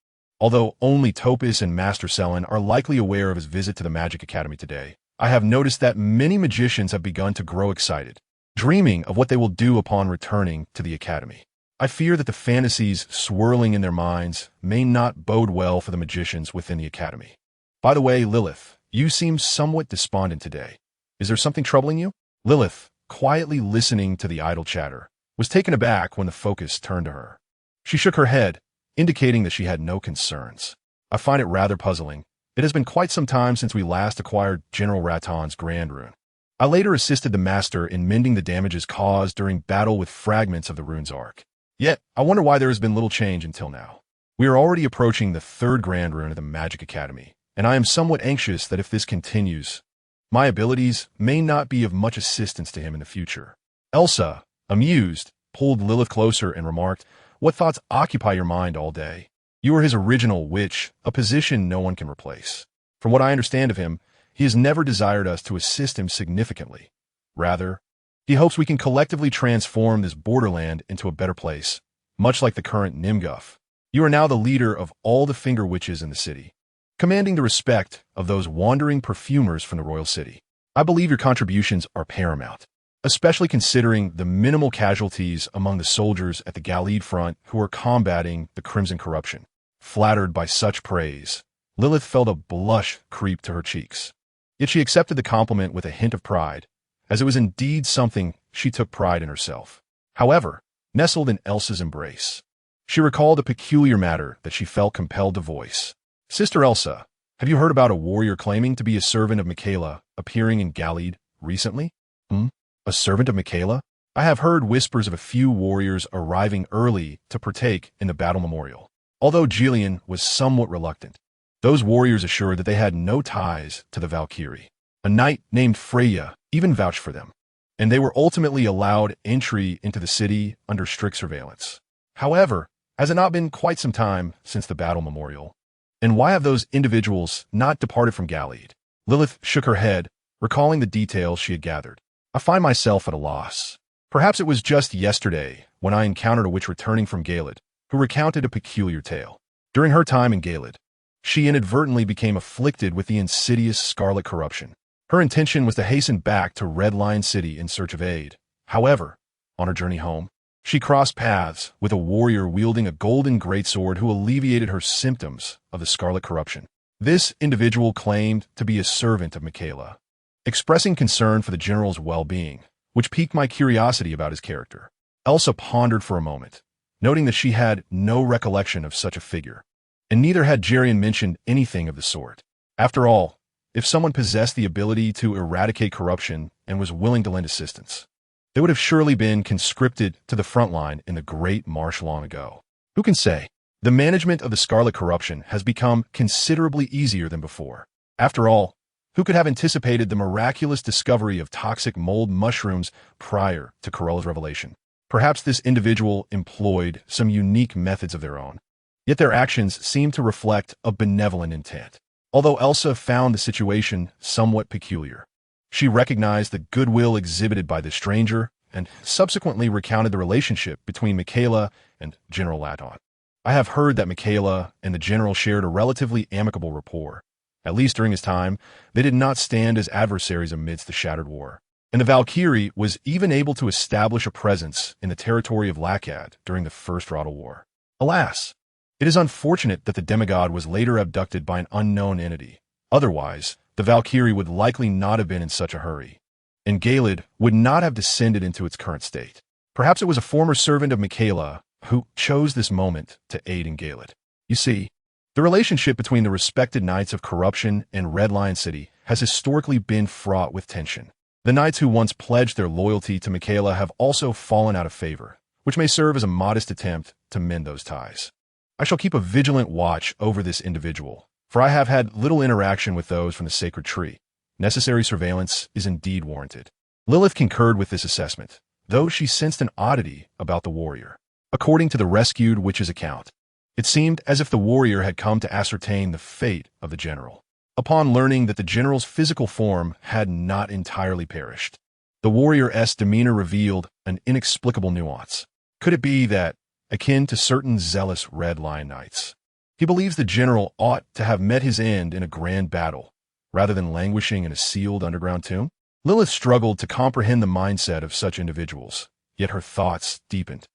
Although only Topus and Master Selen are likely aware of his visit to the Magic Academy today, I have noticed that many magicians have begun to grow excited, dreaming of what they will do upon returning to the Academy. I fear that the fantasies swirling in their minds may not bode well for the magicians within the Academy. By the way, Lilith, you seem somewhat despondent today. Is there something troubling you? Lilith, quietly listening to the idle chatter, was taken aback when the focus turned to her. She shook her head, indicating that she had no concerns. I find it rather puzzling. It has been quite some time since we last acquired General Raton's Grand Rune. I later assisted the Master in mending the damages caused during battle with fragments of the rune's arc. Yet, I wonder why there has been little change until now. We are already approaching the third Grand Rune of the Magic Academy, and I am somewhat anxious that if this continues, my abilities may not be of much assistance to him in the future. Elsa, amused, pulled Lilith closer and remarked, "What thoughts occupy your mind all day? You are his original witch, a position no one can replace. From what I understand of him, he has never desired us to assist him significantly. Rather, he hopes we can collectively transform this borderland into a better place, much like the current Nimguff. You are now the leader of all the finger witches in the city, commanding the respect of those wandering perfumers from the royal city. I believe your contributions are paramount, especially considering the minimal casualties among the soldiers at the Galid front who are combating the Crimson corruption." Flattered by such praise, Lilith felt a blush creep to her cheeks. Yet she accepted the compliment with a hint of pride, as it was indeed something she took pride in herself. However, nestled in Elsa's embrace, she recalled a peculiar matter that she felt compelled to voice. "Sister Elsa, have you heard about a warrior claiming to be a servant of Michaela appearing in Galid recently?" A servant of Michaela? I have heard whispers of a few warriors arriving early to partake in the battle memorial. Although Jillian was somewhat reluctant, those warriors assured that they had no ties to the Valkyrie. A knight named Freya even vouched for them, and they were ultimately allowed entry into the city under strict surveillance. However, has it not been quite some time since the battle memorial? And why have those individuals not departed from Galid? Lilith shook her head, recalling the details she had gathered. I find myself at a loss. Perhaps it was just yesterday when I encountered a witch returning from Galid, who recounted a peculiar tale. During her time in Galid, she inadvertently became afflicted with the insidious scarlet corruption. Her intention was to hasten back to Red Lion City in search of aid. However, on her journey home, she crossed paths with a warrior wielding a golden greatsword who alleviated her symptoms of the scarlet corruption. This individual claimed to be a servant of Michaela, expressing concern for the general's well-being, which piqued my curiosity about his character. Elsa pondered for a moment, noting that she had no recollection of such a figure, and neither had Jerian mentioned anything of the sort. After all, if someone possessed the ability to eradicate corruption and was willing to lend assistance, they would have surely been conscripted to the front line in the Great Marsh long ago. Who can say? The management of the scarlet corruption has become considerably easier than before. After all, who could have anticipated the miraculous discovery of toxic mold mushrooms prior to Corella's revelation? Perhaps this individual employed some unique methods of their own, yet their actions seemed to reflect a benevolent intent. Although Elsa found the situation somewhat peculiar, she recognized the goodwill exhibited by the stranger and subsequently recounted the relationship between Michaela and General Laton. I have heard that Michaela and the general shared a relatively amicable rapport. At least during his time, they did not stand as adversaries amidst the shattered war, and the Valkyrie was even able to establish a presence in the territory of Lakad during the First Rottal War. Alas, it is unfortunate that the demigod was later abducted by an unknown entity. Otherwise, the Valkyrie would likely not have been in such a hurry, and Galid would not have descended into its current state. Perhaps it was a former servant of Michaela who chose this moment to aid in Galid. You see, the relationship between the respected Knights of Corruption and Red Lion City has historically been fraught with tension. The knights who once pledged their loyalty to Michaela have also fallen out of favor, which may serve as a modest attempt to mend those ties. I shall keep a vigilant watch over this individual, for I have had little interaction with those from the sacred tree. Necessary surveillance is indeed warranted. Lilith concurred with this assessment, though she sensed an oddity about the warrior. According to the rescued witch's account, it seemed as if the warrior had come to ascertain the fate of the general. Upon learning that the general's physical form had not entirely perished, the warrior's demeanor revealed an inexplicable nuance. Could it be that, akin to certain zealous Red Lion Knights, he believes the general ought to have met his end in a grand battle, rather than languishing in a sealed underground tomb? Lilith struggled to comprehend the mindset of such individuals, yet her thoughts deepened.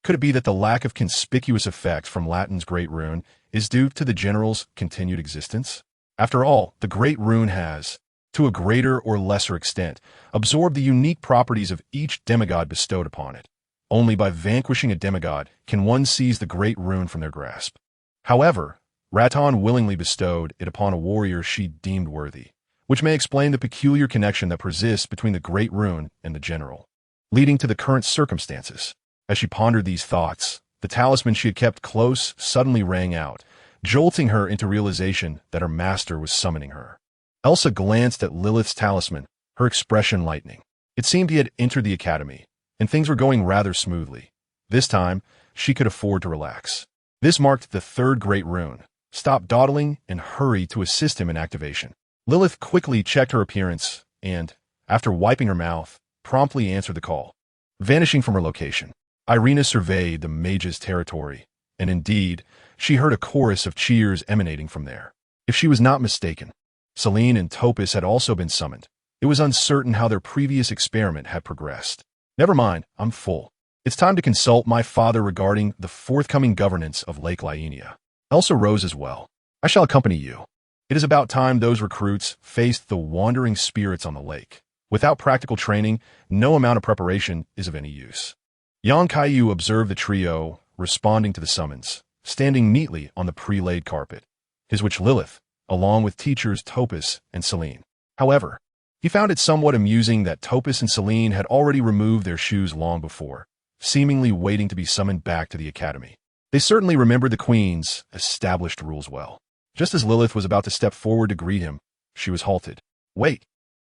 Could it be that the lack of conspicuous effects from Latin's Great Rune is due to the general's continued existence? After all, the Great Rune has, to a greater or lesser extent, absorbed the unique properties of each demigod bestowed upon it. Only by vanquishing a demigod can one seize the Great Rune from their grasp. However, Raton willingly bestowed it upon a warrior she deemed worthy, which may explain the peculiar connection that persists between the Great Rune and the General, leading to the current circumstances. As she pondered these thoughts, the talisman she had kept close suddenly rang out, jolting her into realization that her master was summoning her. Elsa glanced at Lilith's talisman, her expression lightening. It seemed he had entered the academy, and things were going rather smoothly. This time, she could afford to relax. This marked the third Great Rune. Stop dawdling and hurry to assist him in activation. Lilith quickly checked her appearance and, after wiping her mouth, promptly answered the call. Vanishing from her location, Irina surveyed the mage's territory, and indeed, she heard a chorus of cheers emanating from there. If she was not mistaken, Selene and Topus had also been summoned. It was uncertain how their previous experiment had progressed. Never mind, I'm full. It's time to consult my father regarding the forthcoming governance of Lake Lienia. Elsa rose as well. I shall accompany you. It is about time those recruits faced the wandering spirits on the lake. Without practical training, no amount of preparation is of any use. Young Kaiyu observed the trio, responding to the summons, standing neatly on the pre-laid carpet, his which Lilith, along with teachers Topus and Selene. However, he found it somewhat amusing that Topus and Selene had already removed their shoes long before, seemingly waiting to be summoned back to the academy. They certainly remembered the Queen's established rules well. Just as Lilith was about to step forward to greet him, she was halted. Wait,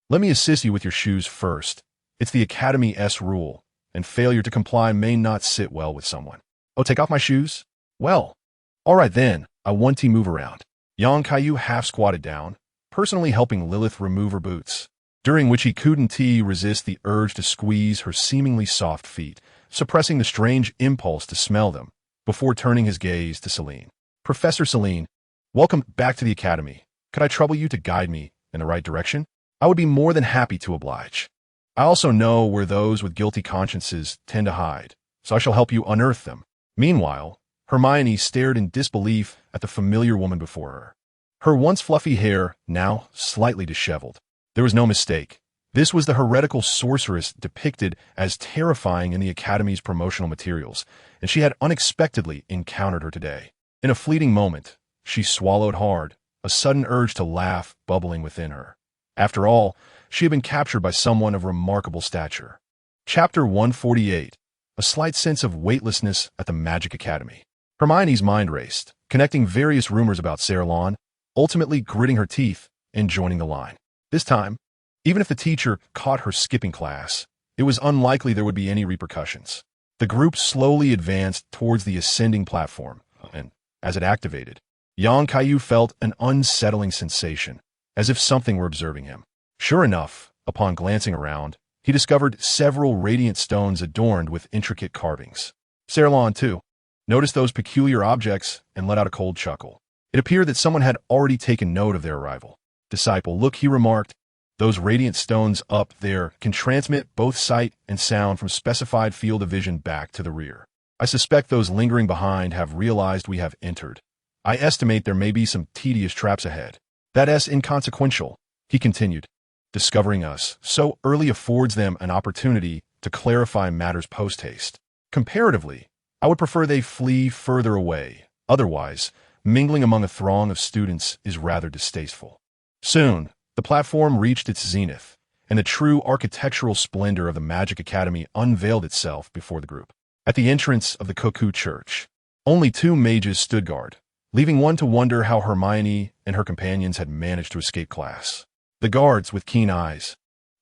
let me assist you with your shoes first. It's the Academy's rule, and failure to comply may not sit well with someone. Oh, take off my shoes? Well, all right then, I want to move around. Yang Kaiyu half squatted down, personally helping Lilith remove her boots, during which he couldn't resist the urge to squeeze her seemingly soft feet, suppressing the strange impulse to smell them, before turning his gaze to Selene. Professor Selene, welcome back to the Academy. Could I trouble you to guide me in the right direction? I would be more than happy to oblige. I also know where those with guilty consciences tend to hide, so I shall help you unearth them. Meanwhile, Hermione stared in disbelief at the familiar woman before her. Her once fluffy hair, now slightly disheveled. There was no mistake. This was the heretical sorceress depicted as terrifying in the Academy's promotional materials, and she had unexpectedly encountered her today. In a fleeting moment, she swallowed hard, a sudden urge to laugh bubbling within her. After all, she had been captured by someone of remarkable stature. Chapter 148. A slight sense of weightlessness at the Magic Academy. Hermione's mind raced, connecting various rumors about Ceylon, ultimately gritting her teeth and joining the line. This time, even if the teacher caught her skipping class, it was unlikely there would be any repercussions. The group slowly advanced towards the ascending platform, and as it activated, Yang Kaiyu felt an unsettling sensation, as if something were observing him. Sure enough, upon glancing around, he discovered several radiant stones adorned with intricate carvings. Ceylon, too, noticed those peculiar objects and let out a cold chuckle. It appeared that someone had already taken note of their arrival. Disciple, look, he remarked. Those radiant stones up there can transmit both sight and sound from specified field of vision back to the rear. I suspect those lingering behind have realized we have entered. I estimate there may be some tedious traps ahead. That's inconsequential, he continued. Discovering us so early affords them an opportunity to clarify matters post-haste. Comparatively, I would prefer they flee further away. Otherwise, mingling among a throng of students is rather distasteful. Soon, the platform reached its zenith, and the true architectural splendor of the Magic Academy unveiled itself before the group. At the entrance of the Cuckoo Church, only 2 mages stood guard, leaving one to wonder how Hermione and her companions had managed to escape class. The guards, with keen eyes,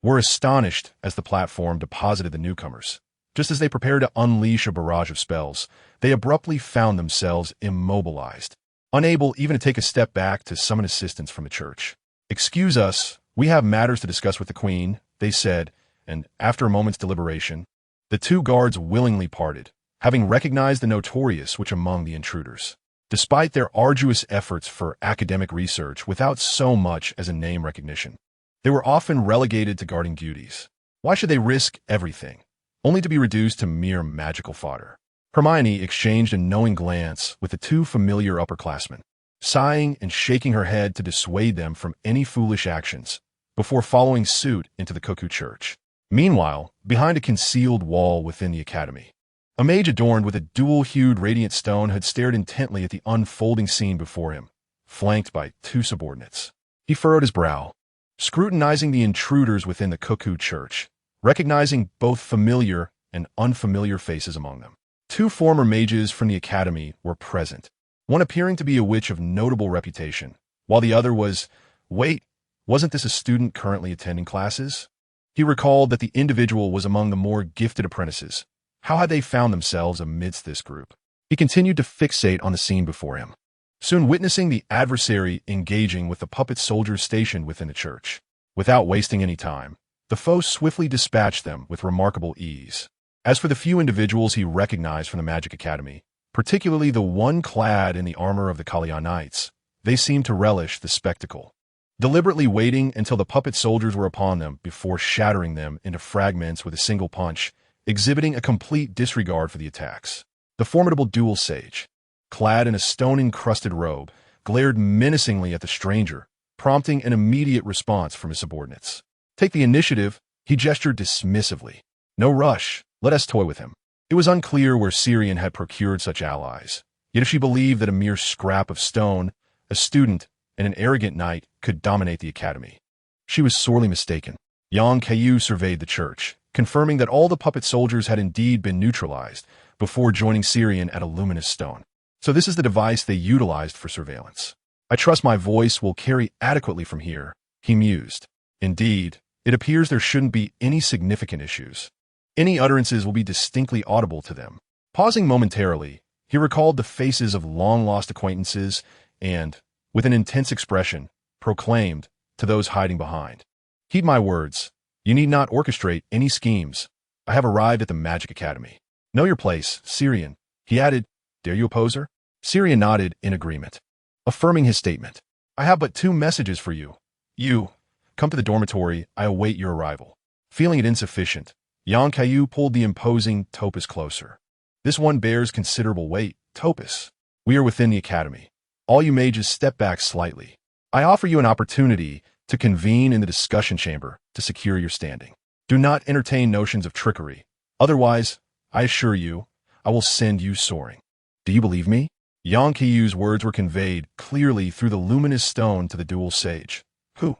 were astonished as the platform deposited the newcomers. Just as they prepared to unleash a barrage of spells, they abruptly found themselves immobilized, unable even to take a step back to summon assistance from the church. Excuse us, we have matters to discuss with the Queen, they said, and after a moment's deliberation, the 2 guards willingly parted, having recognized the notorious which among the intruders. Despite their arduous efforts for academic research without so much as a name recognition, they were often relegated to guarding duties. Why should they risk everything, only to be reduced to mere magical fodder? Hermione exchanged a knowing glance with the 2 familiar upperclassmen, sighing and shaking her head to dissuade them from any foolish actions, before following suit into the Cuckoo Church. Meanwhile, behind a concealed wall within the academy, a mage adorned with a dual-hued radiant stone had stared intently at the unfolding scene before him, flanked by 2 subordinates. He furrowed his brow, scrutinizing the intruders within the cuckoo church, recognizing both familiar and unfamiliar faces among them. Two former mages from the academy were present, one appearing to be a witch of notable reputation, while the other was, wait, wasn't this a student currently attending classes? He recalled that the individual was among the more gifted apprentices. How had they found themselves amidst this group? He continued to fixate on the scene before him, soon witnessing the adversary engaging with the puppet soldiers stationed within the church. Without wasting any time, the foe swiftly dispatched them with remarkable ease. As for the few individuals he recognized from the Magic Academy, particularly the one clad in the armor of the Kaiyu Knights, they seemed to relish the spectacle, deliberately waiting until the puppet soldiers were upon them before shattering them into fragments with a single punch, exhibiting a complete disregard for the attacks. The formidable dual sage, clad in a stone-encrusted robe, glared menacingly at the stranger, prompting an immediate response from his subordinates. Take the initiative, he gestured dismissively. No rush, let us toy with him. It was unclear where Syrian had procured such allies, yet if she believed that a mere scrap of stone, a student, and an arrogant knight could dominate the academy, she was sorely mistaken. Young Kaiyu surveyed the church, confirming that all the puppet soldiers had indeed been neutralized before joining Syrian at a luminous stone. So this is the device they utilized for surveillance. I trust my voice will carry adequately from here, he mused. Indeed, it appears there shouldn't be any significant issues. Any utterances will be distinctly audible to them. Pausing momentarily, he recalled the faces of long-lost acquaintances and, with an intense expression, proclaimed to those hiding behind, heed my words. You need not orchestrate any schemes. I have arrived at the Magic Academy. Know your place, Syrian, he added. Dare you oppose her? Syrian nodded in agreement, affirming his statement. I have but two messages for you. You, come to the dormitory. I await your arrival. Feeling it insufficient, Yang Kaiyu pulled the imposing Topus closer. This one bears considerable weight, Topus. We are within the academy. All you mages step back slightly. I offer you an opportunity to convene in the discussion chamber to secure your standing. Do not entertain notions of trickery. Otherwise, I assure you, I will send you soaring. Do you believe me? Yang Kaiyu's words were conveyed clearly through the luminous stone to the dual sage, who,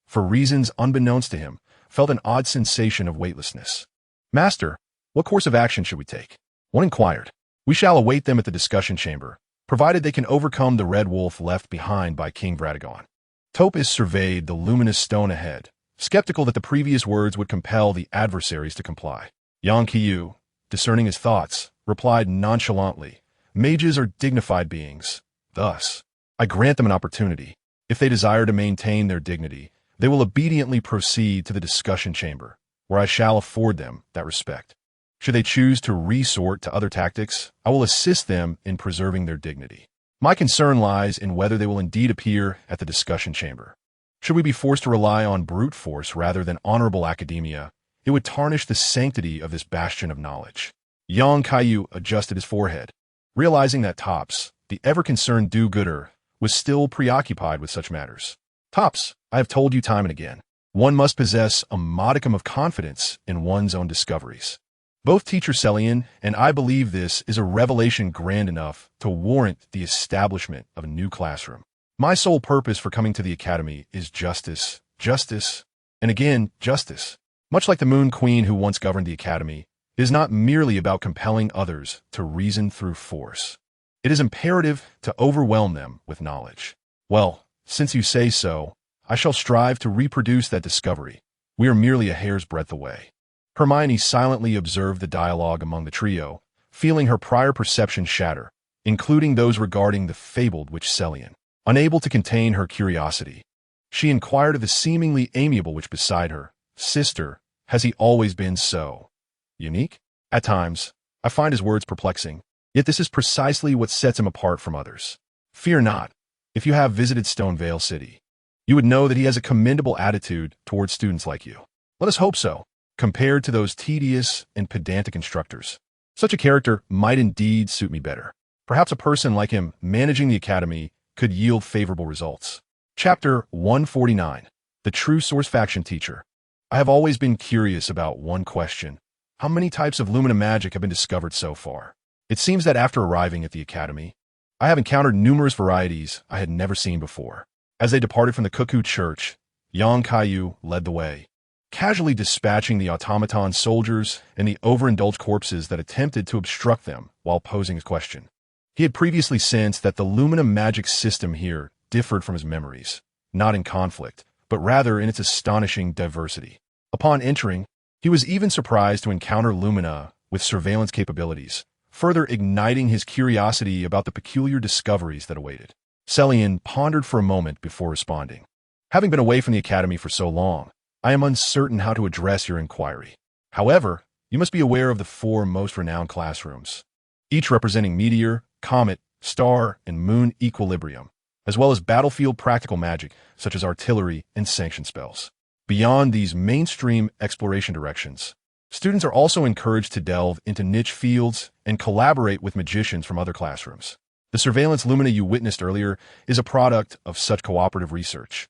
for reasons unbeknownst to him, felt an odd sensation of weightlessness. Master, what course of action should we take? One inquired. We shall await them at the discussion chamber, provided they can overcome the red wolf left behind by King Vradagon. Topus surveyed the luminous stone ahead, skeptical that the previous words would compel the adversaries to comply. Yang Kaiyu, discerning his thoughts, replied nonchalantly, Mages are dignified beings. Thus, I grant them an opportunity. If they desire to maintain their dignity, they will obediently proceed to the discussion chamber, where I shall afford them that respect. Should they choose to resort to other tactics, I will assist them in preserving their dignity. My concern lies in whether they will indeed appear at the discussion chamber. Should we be forced to rely on brute force rather than honorable academia, it would tarnish the sanctity of this bastion of knowledge. Yang Kaiyu adjusted his forehead, realizing that Tops, the ever-concerned do-gooder, was still preoccupied with such matters. Tops, I have told you time and again, one must possess a modicum of confidence in one's own discoveries. Both Teacher Celian and I believe this is a revelation grand enough to warrant the establishment of a new classroom. My sole purpose for coming to the academy is justice, justice, and again, justice. Much like the Moon Queen who once governed the academy, it is not merely about compelling others to reason through force. It is imperative to overwhelm them with knowledge. Well, since you say so, I shall strive to reproduce that discovery. We are merely a hair's breadth away. Hermione silently observed the dialogue among the trio, feeling her prior perceptions shatter, including those regarding the fabled witch Celian. Unable to contain her curiosity, she inquired of the seemingly amiable witch beside her, Sister, has he always been so unique? At times, I find his words perplexing, yet this is precisely what sets him apart from others. Fear not. If you have visited Stonevale City, you would know that he has a commendable attitude towards students like you. Let us hope so. Compared to those tedious and pedantic instructors, such a character might indeed suit me better. Perhaps a person like him managing the academy could yield favorable results. Chapter 149. The True Source Faction Teacher. I have always been curious about one question. How many types of Lumina magic have been discovered so far? It seems that after arriving at the academy, I have encountered numerous varieties I had never seen before. As they departed from the Cuckoo Church, Young Kaiyu led the way, casually dispatching the automaton soldiers and the overindulged corpses that attempted to obstruct them while posing a question. He had previously sensed that the Lumina magic system here differed from his memories, not in conflict, but rather in its astonishing diversity. Upon entering, he was even surprised to encounter Lumina with surveillance capabilities, further igniting his curiosity about the peculiar discoveries that awaited. Celian pondered for a moment before responding. Having been away from the academy for so long, I am uncertain how to address your inquiry. However, you must be aware of the 4 most renowned classrooms, each representing meteor, comet, star, and moon equilibrium, as well as battlefield practical magic such as artillery and sanction spells. Beyond these mainstream exploration directions, students are also encouraged to delve into niche fields and collaborate with magicians from other classrooms. The surveillance Lumina you witnessed earlier is a product of such cooperative research.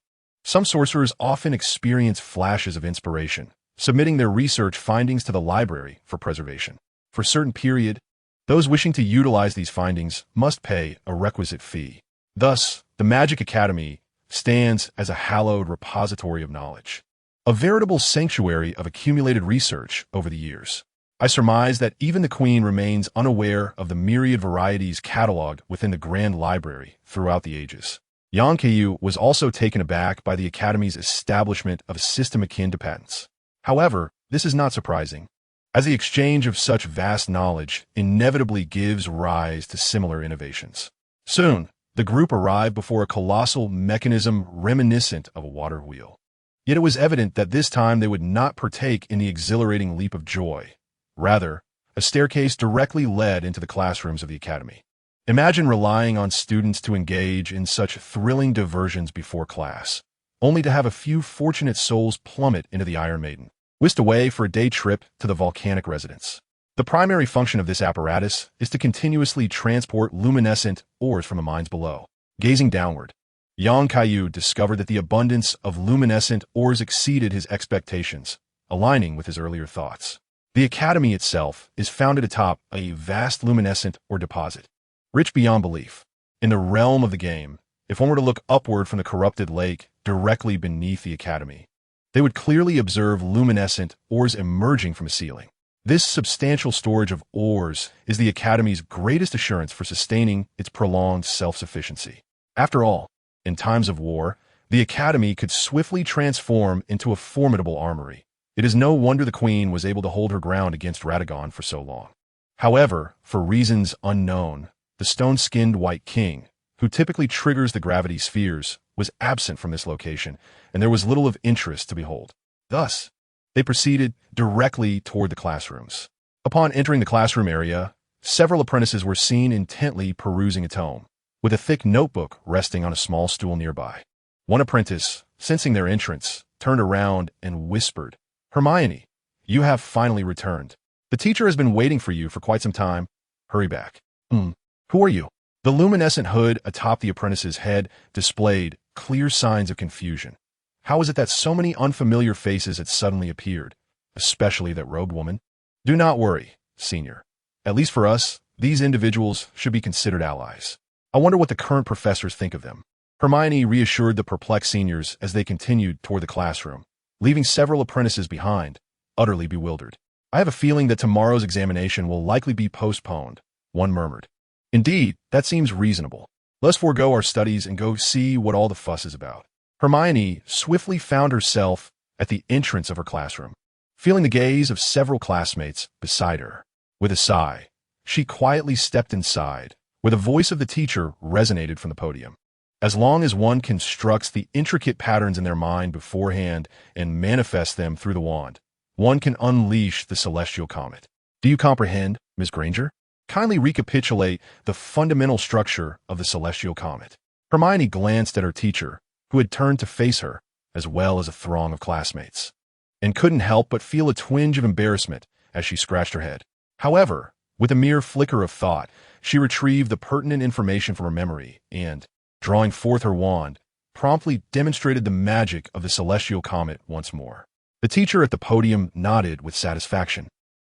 Some sorcerers often experience flashes of inspiration, submitting their research findings to the library for preservation. For a certain period, those wishing to utilize these findings must pay a requisite fee. Thus, the Magic Academy stands as a hallowed repository of knowledge, a veritable sanctuary of accumulated research over the years. I surmise that even the Queen remains unaware of the myriad varieties cataloged within the Grand Library throughout the ages. Yang Kaiyu was also taken aback by the Academy's establishment of a system akin to patents. However, this is not surprising, as the exchange of such vast knowledge inevitably gives rise to similar innovations. Soon, the group arrived before a colossal mechanism reminiscent of a water wheel. Yet it was evident that this time they would not partake in the exhilarating leap of joy. Rather, a staircase directly led into the classrooms of the Academy. Imagine relying on students to engage in such thrilling diversions before class, only to have a few fortunate souls plummet into the Iron Maiden, whisked away for a day trip to the volcanic residence. The primary function of this apparatus is to continuously transport luminescent ores from the mines below. Gazing downward, Yang Kaiyu discovered that the abundance of luminescent ores exceeded his expectations, aligning with his earlier thoughts. The Academy itself is founded atop a vast luminescent ore deposit, rich beyond belief. In the realm of the game, if one were to look upward from the corrupted lake directly beneath the Academy, they would clearly observe luminescent ores emerging from a ceiling. This substantial storage of ores is the Academy's greatest assurance for sustaining its prolonged self-sufficiency. After all, in times of war, the Academy could swiftly transform into a formidable armory. It is no wonder the Queen was able to hold her ground against Radagon for so long. However, for reasons unknown, the stone-skinned White King, who typically triggers the gravity spheres, was absent from this location, and there was little of interest to behold. Thus, they proceeded directly toward the classrooms. Upon entering the classroom area, several apprentices were seen intently perusing a tome, with a thick notebook resting on a small stool nearby. One apprentice, sensing their entrance, turned around and whispered, "Hermione, you have finally returned. The teacher has been waiting for you for quite some time. Hurry back." Who are you?" The luminescent hood atop the apprentice's head displayed clear signs of confusion. How was it that so many unfamiliar faces had suddenly appeared, especially that robed woman? "Do not worry, senior. At least for us, these individuals should be considered allies. I wonder what the current professors think of them." Hermione reassured the perplexed seniors as they continued toward the classroom, leaving several apprentices behind, utterly bewildered. "I have a feeling that tomorrow's examination will likely be postponed," one murmured. "Indeed, that seems reasonable. Let's forego our studies and go see what all the fuss is about." Hermione swiftly found herself at the entrance of her classroom, feeling the gaze of several classmates beside her. With a sigh, she quietly stepped inside, where the voice of the teacher resonated from the podium. As long as one constructs the intricate patterns in their mind beforehand and manifests them through the wand, one can unleash the celestial comet. Do you comprehend, Miss Granger? Kindly recapitulate the fundamental structure of the celestial comet. Hermione glanced at her teacher, who had turned to face her, as well as a throng of classmates, and couldn't help but feel a twinge of embarrassment as she scratched her head. However, with a mere flicker of thought, she retrieved the pertinent information from her memory and, drawing forth her wand, promptly demonstrated the magic of the celestial comet once more. The teacher at the podium nodded with satisfaction,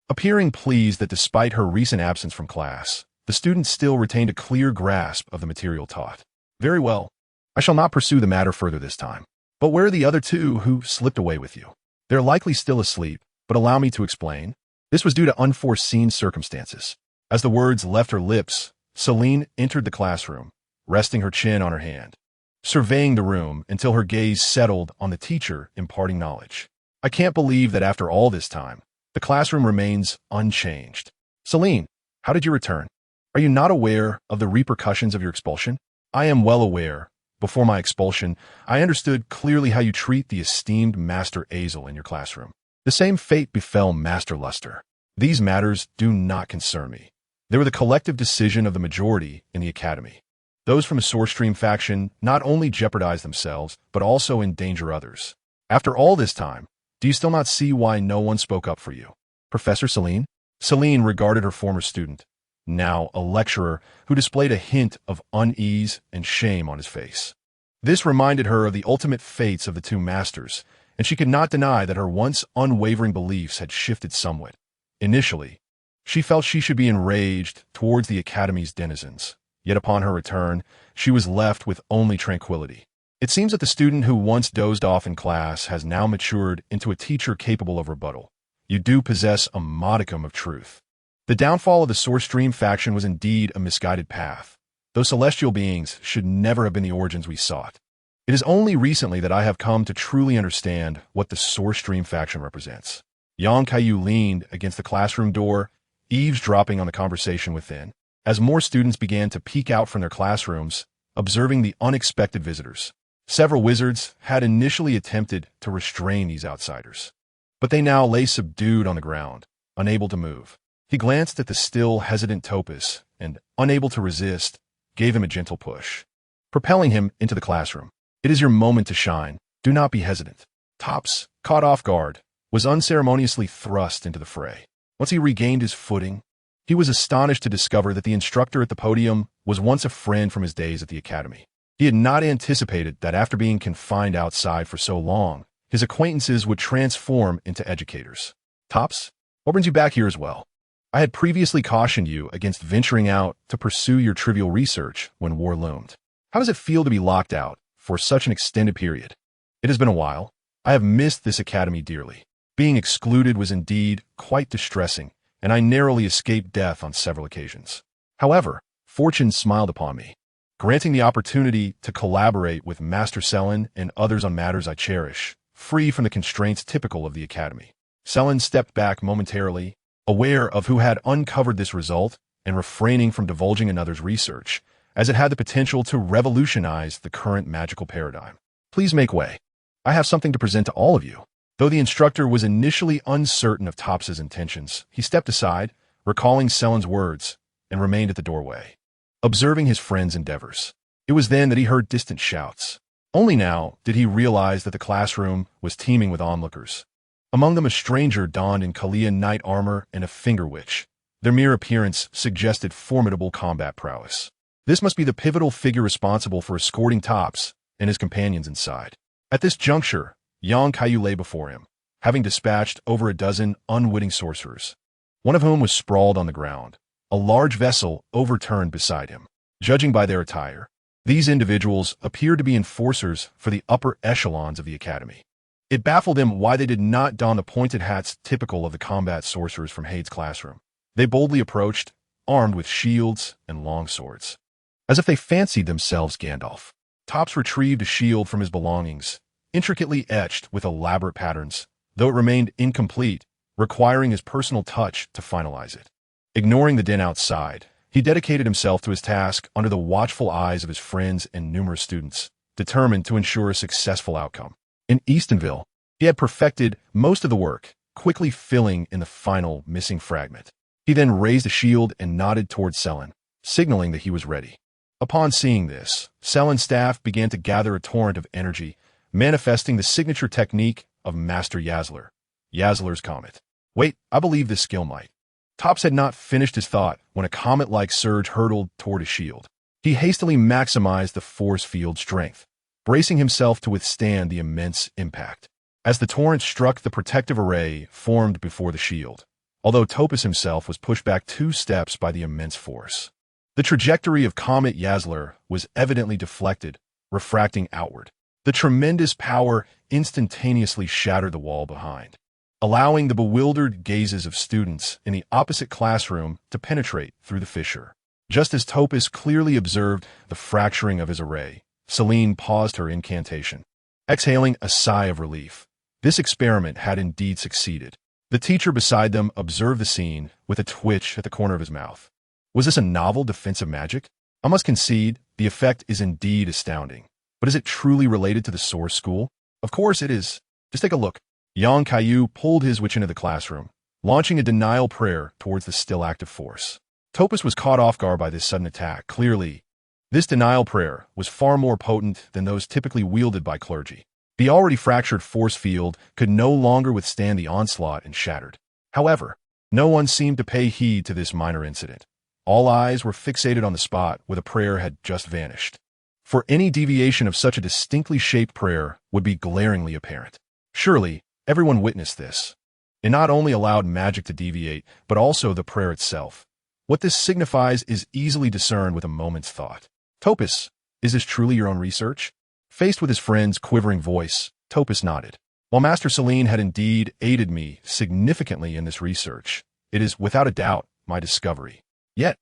appearing pleased that despite her recent absence from class, the student still retained a clear grasp of the material taught. "Very well. I shall not pursue the matter further this time. But where are the other two who slipped away with you? They're likely still asleep, but allow me to explain. This was due to unforeseen circumstances. As the words left her lips, Celine entered the classroom, resting her chin on her hand, surveying the room until her gaze settled on the teacher imparting knowledge. I can't believe that after all this time, the classroom remains unchanged. Celine, how did you return? Are you not aware of the repercussions of your expulsion? I am well aware. Before my expulsion, I understood clearly how you treat the esteemed Master Azel in your classroom. The same fate befell Master Luster. These matters do not concern me. They were the collective decision of the majority in the Academy. Those from the Source faction not only jeopardize themselves, but also endanger others. After all this time, do you still not see why no one spoke up for you? Professor Celine? Celine regarded her former student, now a lecturer, who displayed a hint of unease and shame on his face. This reminded her of the ultimate fates of the two masters, and she could not deny that her once unwavering beliefs had shifted somewhat. Initially, she felt she should be enraged towards the Academy's denizens. Yet upon her return, she was left with only tranquility. It seems that the student who once dozed off in class has now matured into a teacher capable of rebuttal. You do possess a modicum of truth. The downfall of the Source faction was indeed a misguided path. Those celestial beings should never have been the origins we sought. It is only recently that I have come to truly understand what the Source faction represents. Young Kaiyu leaned against the classroom door, eavesdropping on the conversation within, as more students began to peek out from their classrooms, observing the unexpected visitors. Several wizards had initially attempted to restrain these outsiders, but they now lay subdued on the ground, unable to move. He glanced at the still hesitant Topus and, unable to resist, gave him a gentle push, propelling him into the classroom. It is your moment to shine. Do not be hesitant. Tops, caught off guard, was unceremoniously thrust into the fray. Once he regained his footing, he was astonished to discover that the instructor at the podium was once a friend from his days at the Academy. He had not anticipated that after being confined outside for so long, his acquaintances would transform into educators. Tops, what brings you back here as well? I had previously cautioned you against venturing out to pursue your trivial research when war loomed. How does it feel to be locked out for such an extended period? It has been a while. I have missed this Academy dearly. Being excluded was indeed quite distressing, and I narrowly escaped death on several occasions. However, fortune smiled upon me, granting the opportunity to collaborate with Master Selen and others on matters I cherish, free from the constraints typical of the Academy. Selen stepped back momentarily, aware of who had uncovered this result and refraining from divulging another's research, as it had the potential to revolutionize the current magical paradigm. Please make way. I have something to present to all of you. Though the instructor was initially uncertain of Tops's intentions, he stepped aside, recalling Selen's words, and remained at the doorway, observing his friend's endeavors. It was then that he heard distant shouts. Only now did he realize that the classroom was teeming with onlookers. Among them a stranger donned in Kalian knight armor and a finger witch. Their mere appearance suggested formidable combat prowess. This must be the pivotal figure responsible for escorting Tops and his companions inside. At this juncture, Yang Kaiyu lay before him, having dispatched over a dozen unwitting sorcerers, one of whom was sprawled on the ground, a large vessel overturned beside him. Judging by their attire, these individuals appeared to be enforcers for the upper echelons of the Academy. It baffled him why they did not don the pointed hats typical of the combat sorcerers from Hade's classroom. They boldly approached, armed with shields and long swords, as if they fancied themselves Gandalf. Tops retrieved a shield from his belongings, intricately etched with elaborate patterns, though it remained incomplete, requiring his personal touch to finalize it. Ignoring the din outside, he dedicated himself to his task under the watchful eyes of his friends and numerous students, determined to ensure a successful outcome. In Eastonville, he had perfected most of the work, quickly filling in the final missing fragment. He then raised a shield and nodded towards Selen, signaling that he was ready. Upon seeing this, Selen's staff began to gather a torrent of energy, manifesting the signature technique of Master Yazler, Yazler's Comet. Wait, I believe this skill might. Tops had not finished his thought when a comet-like surge hurtled toward his shield. He hastily maximized the force field strength, bracing himself to withstand the immense impact. As the torrent struck the protective array formed before the shield, although Topus himself was pushed back 2 steps by the immense force. The trajectory of Comet Yazler was evidently deflected, refracting outward. The tremendous power instantaneously shattered the wall behind, allowing the bewildered gazes of students in the opposite classroom to penetrate through the fissure. Just as Topus clearly observed the fracturing of his array, Celine paused her incantation, exhaling a sigh of relief. This experiment had indeed succeeded. The teacher beside them observed the scene with a twitch at the corner of his mouth. Was this a novel defensive magic? I must concede, the effect is indeed astounding. But is it truly related to the source school? Of course it is. Just take a look. Young Kaiyu pulled his witch into the classroom, launching a denial prayer towards the still active force. Topus was caught off guard by this sudden attack. Clearly, this denial prayer was far more potent than those typically wielded by clergy. The already fractured force field could no longer withstand the onslaught and shattered. However, no one seemed to pay heed to this minor incident. All eyes were fixated on the spot where the prayer had just vanished. For any deviation of such a distinctly shaped prayer would be glaringly apparent. Surely, everyone witnessed this. It not only allowed magic to deviate, but also the prayer itself. What this signifies is easily discerned with a moment's thought. Topus, is this truly your own research? Faced with his friend's quivering voice, Topus nodded. While Master Celine had indeed aided me significantly in this research, it is without a doubt my discovery. Yet,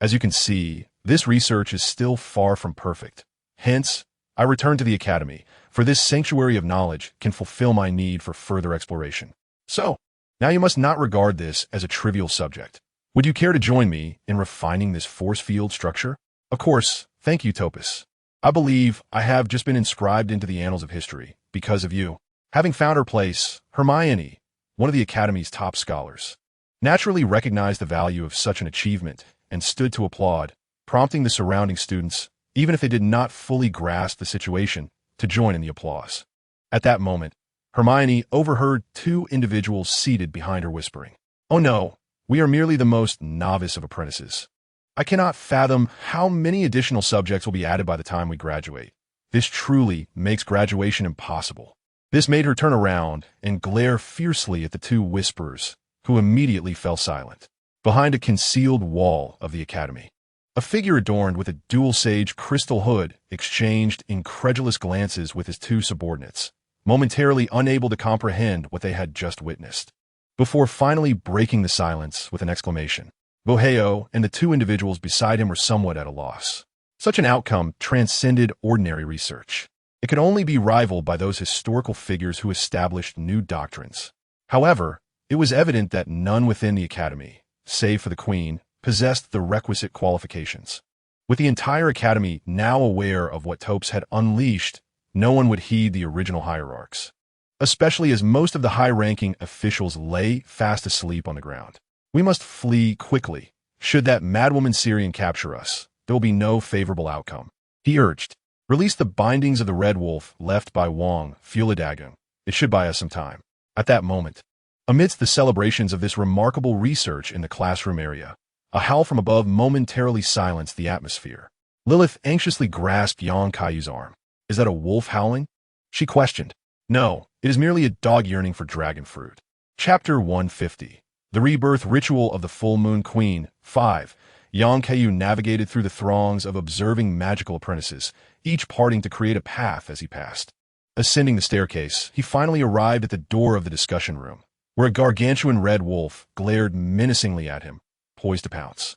as you can see, this research is still far from perfect. Hence, I return to the Academy, for this sanctuary of knowledge can fulfill my need for further exploration. So, now you must not regard this as a trivial subject. Would you care to join me in refining this force field structure? Of course, thank you, Topus. I believe I have just been inscribed into the annals of history because of you. Having found her place, Hermione, one of the Academy's top scholars, naturally recognized the value of such an achievement and stood to applaud, prompting the surrounding students, even if they did not fully grasp the situation, to join in the applause. At that moment, Hermione overheard two individuals seated behind her whispering, "Oh no, we are merely the most novice of apprentices. I cannot fathom how many additional subjects will be added by the time we graduate. This truly makes graduation impossible." This made her turn around and glare fiercely at the two whisperers, who immediately fell silent. Behind a concealed wall of the Academy, a figure adorned with a dual-sage crystal hood exchanged incredulous glances with his two subordinates, momentarily unable to comprehend what they had just witnessed, before finally breaking the silence with an exclamation. Boheo and the two individuals beside him were somewhat at a loss. Such an outcome transcended ordinary research. It could only be rivaled by those historical figures who established new doctrines. However, it was evident that none within the Academy, save for the Queen, possessed the requisite qualifications. With the entire Academy now aware of what Topes had unleashed, no one would heed the original hierarchs, especially as most of the high-ranking officials lay fast asleep on the ground. We must flee quickly. Should that madwoman Syrian capture us, there will be no favorable outcome. He urged, "Release the bindings of the Red Wolf left by Wong Fulidagung. It should buy us some time." At that moment, amidst the celebrations of this remarkable research in the classroom area, a howl from above momentarily silenced the atmosphere. Lilith anxiously grasped Yang Kaiyu's arm. "Is that a wolf howling?" she questioned. "No, it is merely a dog yearning for dragon fruit." Chapter 150. The Rebirth Ritual of the Full Moon Queen. 5. Yang Kaiyu navigated through the throngs of observing magical apprentices, each parting to create a path as he passed. Ascending the staircase, he finally arrived at the door of the discussion room, where a gargantuan red wolf glared menacingly at him, poised to pounce.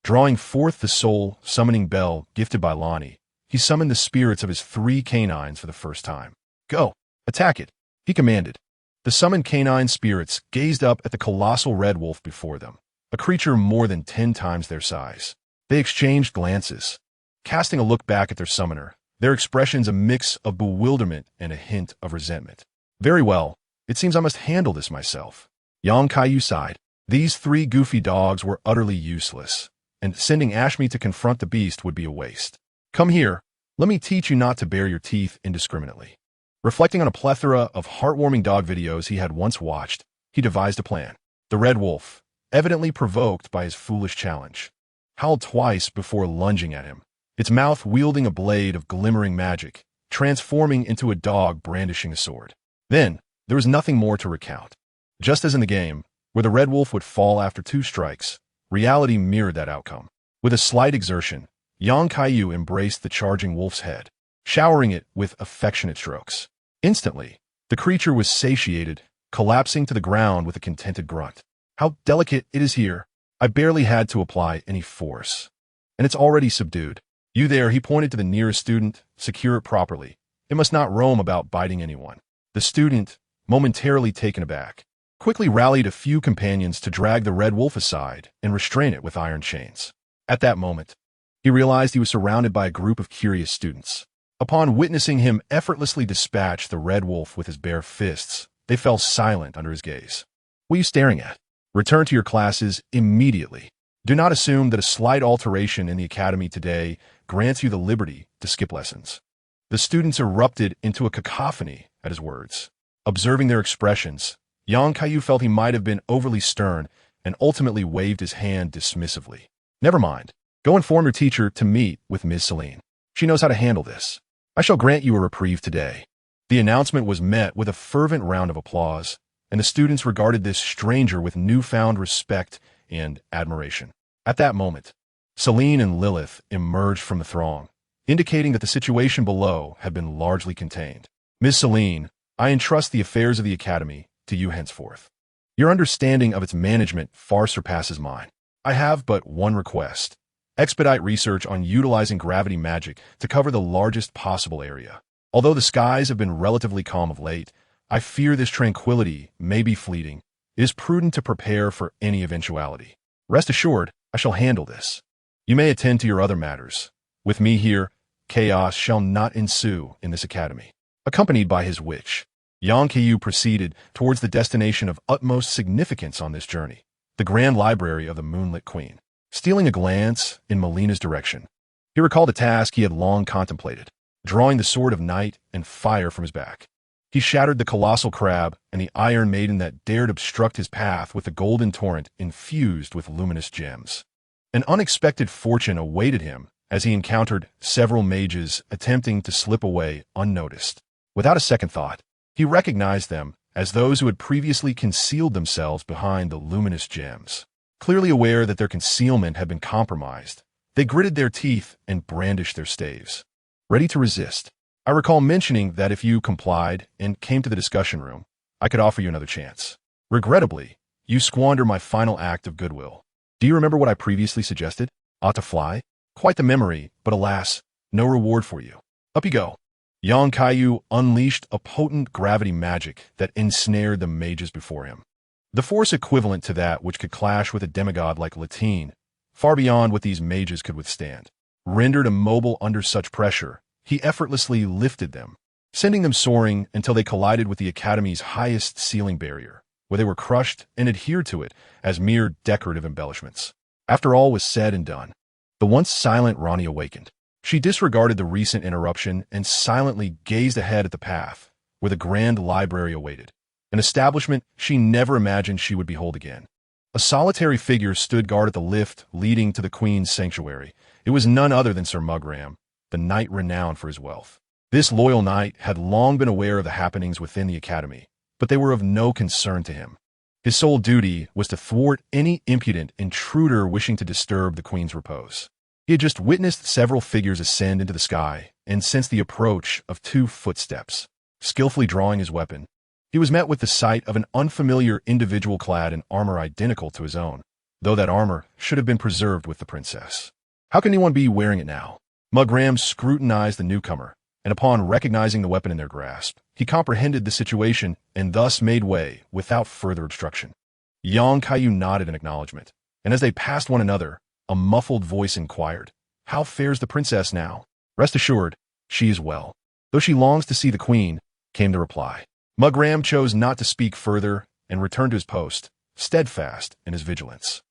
Drawing forth the soul-summoning bell gifted by Lonnie, he summoned the spirits of his 3 canines for the first time. "Go! Attack it!" he commanded. The summoned canine spirits gazed up at the colossal red wolf before them, a creature more than 10 times their size. They exchanged glances, casting a look back at their summoner, their expressions a mix of bewilderment and a hint of resentment. "Very well, it seems I must handle this myself." Yang Kaiyu sighed. These 3 goofy dogs were utterly useless, and sending Ashmi to confront the beast would be a waste. "Come here, let me teach you not to bare your teeth indiscriminately." Reflecting on a plethora of heartwarming dog videos he had once watched, he devised a plan. The red wolf, evidently provoked by his foolish challenge, howled twice before lunging at him, its mouth wielding a blade of glimmering magic, transforming into a dog brandishing a sword. Then, there was nothing more to recount. Just as in the game, where the red wolf would fall after 2 strikes, reality mirrored that outcome. With a slight exertion, Yang Kaiyu embraced the charging wolf's head. showering it with affectionate strokes. Instantly, the creature was satiated, collapsing to the ground with a contented grunt. How delicate it is here. I barely had to apply any force. And it's already subdued. You there, he pointed to the nearest student, secure it properly. It must not roam about biting anyone. The student, momentarily taken aback, quickly rallied a few companions to drag the red wolf aside and restrain it with iron chains. At that moment, he realized he was surrounded by a group of curious students. Upon witnessing him effortlessly dispatch the red wolf with his bare fists, they fell silent under his gaze. What are you staring at? Return to your classes immediately. Do not assume that a slight alteration in the academy today grants you the liberty to skip lessons. The students erupted into a cacophony at his words. Observing their expressions, young Kaiyu felt he might have been overly stern and ultimately waved his hand dismissively. Never mind. Go inform your teacher to meet with Ms. Celine. She knows how to handle this. I shall grant you a reprieve today. The announcement was met with a fervent round of applause, and the students regarded this stranger with newfound respect and admiration. At that moment, Celine and Lilith emerged from the throng, indicating that the situation below had been largely contained. Ms. Celine, I entrust the affairs of the Academy to you henceforth. Your understanding of its management far surpasses mine. I have but one request. Expedite research on utilizing gravity magic to cover the largest possible area. Although the skies have been relatively calm of late, I fear this tranquility may be fleeting. It is prudent to prepare for any eventuality. Rest assured, I shall handle this. You may attend to your other matters. With me here, chaos shall not ensue in this academy. Accompanied by his witch, Yang Kaiyu proceeded towards the destination of utmost significance on this journey, the Grand Library of the Moonlit Queen. Stealing a glance in Melina's direction, he recalled a task he had long contemplated, drawing the sword of night and fire from his back. He shattered the colossal crab and the iron maiden that dared obstruct his path with a golden torrent infused with luminous gems. An unexpected fortune awaited him as he encountered several mages attempting to slip away unnoticed. Without a second thought, he recognized them as those who had previously concealed themselves behind the luminous gems. Clearly aware that their concealment had been compromised, they gritted their teeth and brandished their staves, ready to resist. I recall mentioning that if you complied and came to the discussion room, I could offer you another chance. Regrettably, you squander my final act of goodwill. Do you remember what I previously suggested? Ought to fly? Quite the memory, but alas, no reward for you. Up you go. Yang Kaiyu unleashed a potent gravity magic that ensnared the mages before him. The force equivalent to that which could clash with a demigod like Latine, far beyond what these mages could withstand. Rendered immobile under such pressure, he effortlessly lifted them, sending them soaring until they collided with the Academy's highest ceiling barrier, where they were crushed and adhered to it as mere decorative embellishments. After all was said and done, the once silent Rani awakened. She disregarded the recent interruption and silently gazed ahead at the path, where the Grand Library awaited, an establishment she never imagined she would behold again. A solitary figure stood guard at the lift leading to the Queen's sanctuary. It was none other than Sir Mugram, the knight renowned for his wealth. This loyal knight had long been aware of the happenings within the Academy, but they were of no concern to him. His sole duty was to thwart any impudent intruder wishing to disturb the Queen's repose. He had just witnessed several figures ascend into the sky and sensed the approach of 2 footsteps. Skillfully drawing his weapon, he was met with the sight of an unfamiliar individual clad in armor identical to his own, though that armor should have been preserved with the princess. How can anyone be wearing it now? Mugram scrutinized the newcomer, and upon recognizing the weapon in their grasp, he comprehended the situation and thus made way without further obstruction. Yang Kaiyu nodded in acknowledgement, and as they passed one another, a muffled voice inquired, "How fares the princess now?" "Rest assured, she is well. Though she longs to see the Queen," came the reply. Mugram chose not to speak further and returned to his post, steadfast in his vigilance.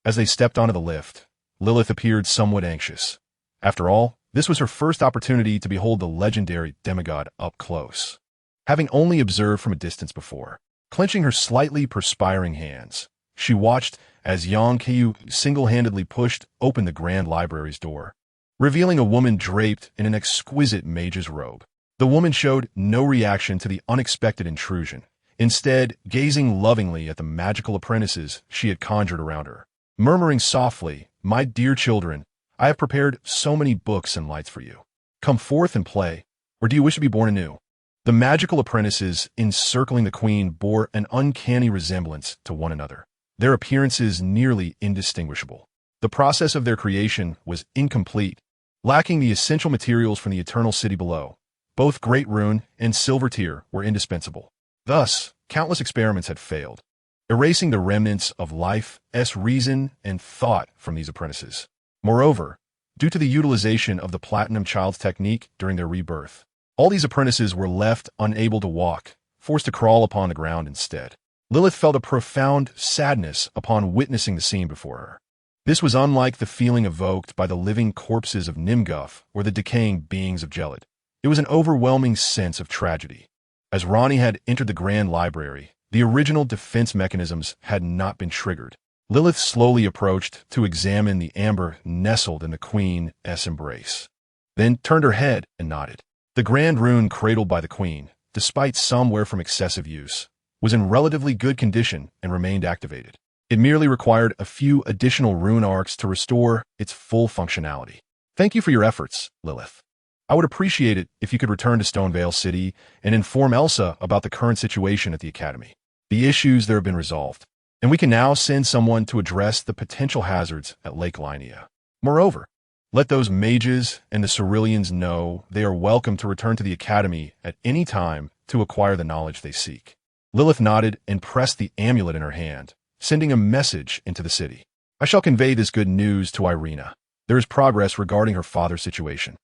As they stepped onto the lift, Lilith appeared somewhat anxious. After all, this was her first opportunity to behold the legendary demigod up close. Having only observed from a distance before, clenching her slightly perspiring hands, she watched as Yang Kaiyu single-handedly pushed open the Grand Library's door, revealing a woman draped in an exquisite mage's robe. The woman showed no reaction to the unexpected intrusion, instead gazing lovingly at the magical apprentices she had conjured around her. Murmuring softly, "My dear children, I have prepared so many books and lights for you. Come forth and play, or do you wish to be born anew? The magical apprentices encircling the queen bore an uncanny resemblance to one another, their appearances nearly indistinguishable. The process of their creation was incomplete, lacking the essential materials from the eternal city below. Both Great Rune and Silver Tear were indispensable. Thus, countless experiments had failed, erasing the remnants of life's reason and thought from these apprentices. Moreover, due to the utilization of the Platinum Child's technique during their rebirth, all these apprentices were left unable to walk, forced to crawl upon the ground instead. Lilith felt a profound sadness upon witnessing the scene before her. This was unlike the feeling evoked by the living corpses of Nimguff or the decaying beings of Gelid. It was an overwhelming sense of tragedy. As Ronnie had entered the Grand Library, the original defense mechanisms had not been triggered. Lilith slowly approached to examine the amber nestled in the Queen's embrace, then turned her head and nodded. The Grand Rune cradled by the Queen, despite some wear from excessive use, was in relatively good condition and remained activated. It merely required a few additional rune arcs to restore its full functionality. Thank you for your efforts, Lilith. I would appreciate it if you could return to Stonevale City and inform Elsa about the current situation at the Academy. The issues there have been resolved, and we can now send someone to address the potential hazards at Lake Linnea. Moreover, let those mages and the Ceruleans know they are welcome to return to the Academy at any time to acquire the knowledge they seek. Lilith nodded and pressed the amulet in her hand, sending a message into the city. I shall convey this good news to Irina. There is progress regarding her father's situation.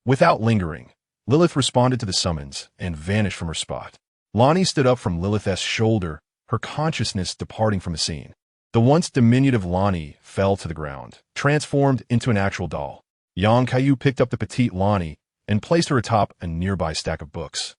Without lingering, Lilith responded to the summons and vanished from her spot. Lonnie stood up from Lilith's shoulder, her consciousness departing from the scene. The once diminutive Lonnie fell to the ground, transformed into an actual doll. Young Kaiyu picked up the petite Lonnie and placed her atop a nearby stack of books,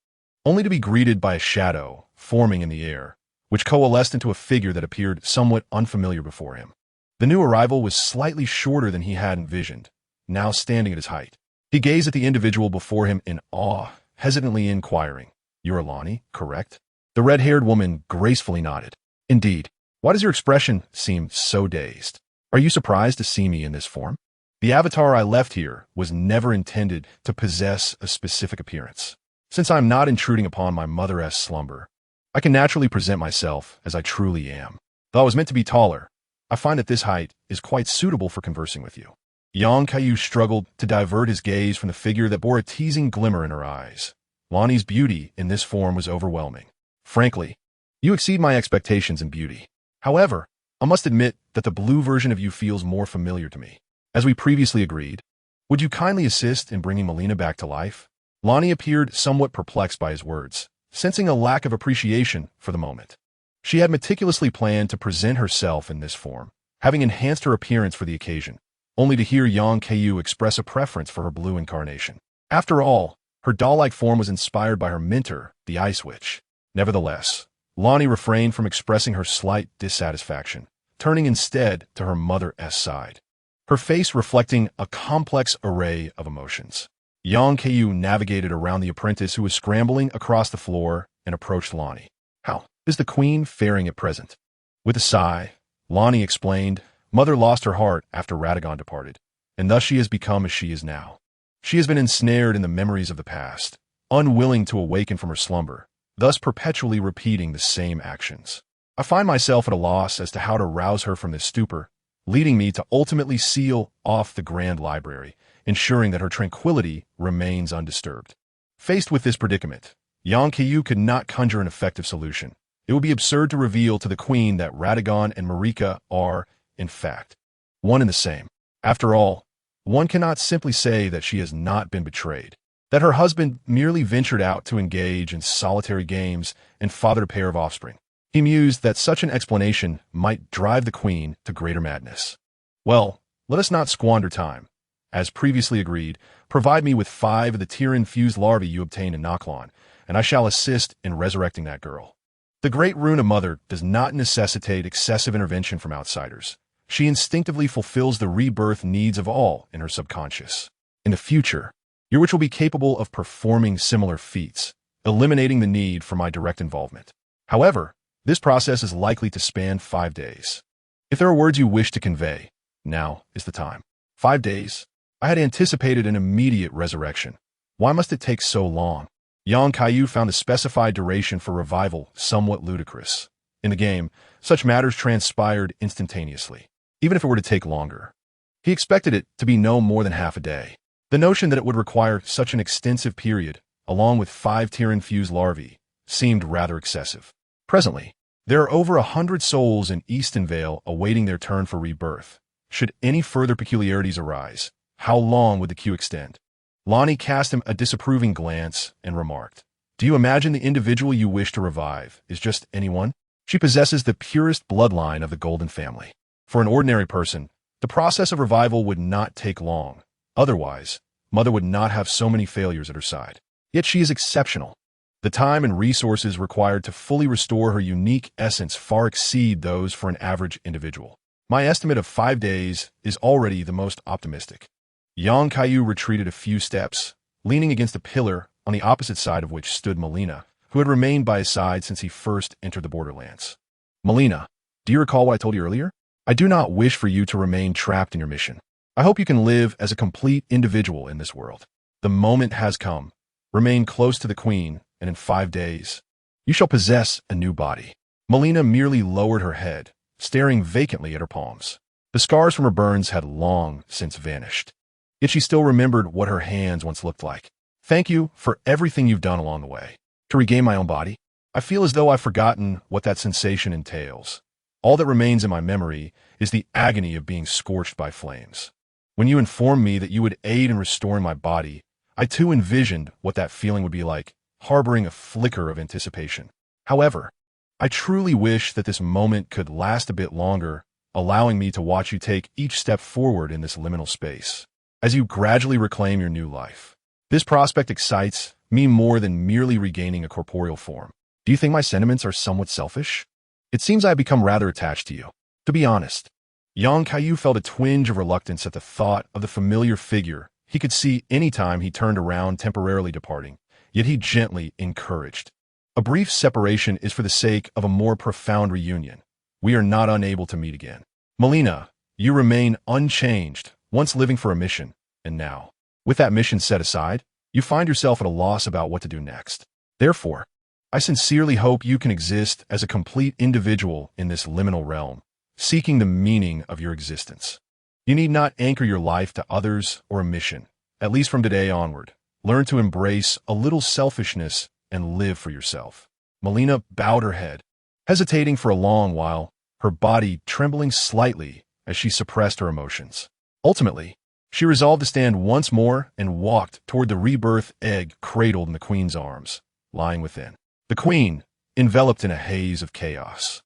only to be greeted by a shadow forming in the air, which coalesced into a figure that appeared somewhat unfamiliar before him. The new arrival was slightly shorter than he had envisioned, now standing at his height. He gazed at the individual before him in awe, hesitantly inquiring, "You're Lonnie, correct?" The red-haired woman gracefully nodded. "Indeed. Why does your expression seem so dazed? Are you surprised to see me in this form? The avatar I left here was never intended to possess a specific appearance. Since I am not intruding upon my mother's slumber, I can naturally present myself as I truly am. Though I was meant to be taller, I find that this height is quite suitable for conversing with you." Yang Kaiyu struggled to divert his gaze from the figure that bore a teasing glimmer in her eyes. Lonnie's beauty in this form was overwhelming. "Frankly, you exceed my expectations in beauty. However, I must admit that the blue version of you feels more familiar to me. As we previously agreed, would you kindly assist in bringing Melina back to life?" Lonnie appeared somewhat perplexed by his words, sensing a lack of appreciation for the moment. She had meticulously planned to present herself in this form, having enhanced her appearance for the occasion, only to hear Yang Kaiyu express a preference for her blue incarnation. After all, her doll-like form was inspired by her mentor, the Ice Witch. Nevertheless, Lonnie refrained from expressing her slight dissatisfaction, turning instead to her mother's side, her face reflecting a complex array of emotions. Yang Kaiyu navigated around the apprentice who was scrambling across the floor and approached Lonnie. "How is the Queen faring at present?" With a sigh, Lonnie explained, "Mother lost her heart after Radagon departed, and thus she has become as she is now. She has been ensnared in the memories of the past, unwilling to awaken from her slumber, thus perpetually repeating the same actions. I find myself at a loss as to how to rouse her from this stupor, leading me to ultimately seal off the Grand Library, ensuring that her tranquility remains undisturbed." Faced with this predicament, Yang Kaiyu could not conjure an effective solution. It would be absurd to reveal to the Queen that Radagon and Marika are, in fact, one and the same. After all, one cannot simply say that she has not been betrayed, that her husband merely ventured out to engage in solitary games and fathered a pair of offspring. He mused that such an explanation might drive the Queen to greater madness. "Well, let us not squander time. As previously agreed, provide me with 5 of the tear-infused larvae you obtained in Nochlon, and I shall assist in resurrecting that girl." The Great Rune of Mother does not necessitate excessive intervention from outsiders. She instinctively fulfills the rebirth needs of all in her subconscious. In the future, your witch will be capable of performing similar feats, eliminating the need for my direct involvement. However, this process is likely to span 5 days. If there are words you wish to convey, now is the time. 5 days. I had anticipated an immediate resurrection, Why must it take so long? Kaiyu found the specified duration for revival somewhat ludicrous. In the game, such matters transpired instantaneously, even if it were to take longer. He expected it to be no more than half a day. The notion that it would require such an extensive period, along with 5 tear-infused larvae, seemed rather excessive. Presently, there are over 100 souls in Eastonvale awaiting their turn for rebirth. Should any further peculiarities arise, how long would the queue extend? Lonnie cast him a disapproving glance and remarked, "Do you imagine the individual you wish to revive is just anyone? She possesses the purest bloodline of the Golden family. For an ordinary person, the process of revival would not take long. Otherwise, Mother would not have so many failures at her side. Yet she is exceptional. The time and resources required to fully restore her unique essence far exceed those for an average individual. My estimate of 5 days is already the most optimistic." Kaiyu retreated a few steps, leaning against a pillar on the opposite side of which stood Melina, who had remained by his side since he first entered the Borderlands. "Melina, do you recall what I told you earlier? I do not wish for you to remain trapped in your mission. I hope you can live as a complete individual in this world. The moment has come. Remain close to the Queen, and in 5 days, you shall possess a new body." Melina merely lowered her head, staring vacantly at her palms. The scars from her burns had long since vanished. Yet she still remembered what her hands once looked like. "Thank you for everything you've done along the way. To regain my own body, I feel as though I've forgotten what that sensation entails. All that remains in my memory is the agony of being scorched by flames. When you informed me that you would aid in restoring my body, I too envisioned what that feeling would be like, harboring a flicker of anticipation. However, I truly wish that this moment could last a bit longer, allowing me to watch you take each step forward in this liminal space, as you gradually reclaim your new life. This prospect excites me more than merely regaining a corporeal form. Do you think my sentiments are somewhat selfish? It seems I have become rather attached to you. To be honest." Kaiyu felt a twinge of reluctance at the thought of the familiar figure he could see any time he turned around, temporarily departing, yet he gently encouraged. "A brief separation is for the sake of a more profound reunion. We are not unable to meet again. Melina, you remain unchanged, once living for a mission, and now, with that mission set aside, you find yourself at a loss about what to do next. Therefore, I sincerely hope you can exist as a complete individual in this liminal realm, seeking the meaning of your existence. You need not anchor your life to others or a mission. At least from today onward, learn to embrace a little selfishness and live for yourself." Melina bowed her head, hesitating for a long while, her body trembling slightly as she suppressed her emotions. Ultimately, she resolved to stand once more and walked toward the rebirth egg cradled in the Queen's arms, lying within. The Queen, enveloped in a haze of chaos,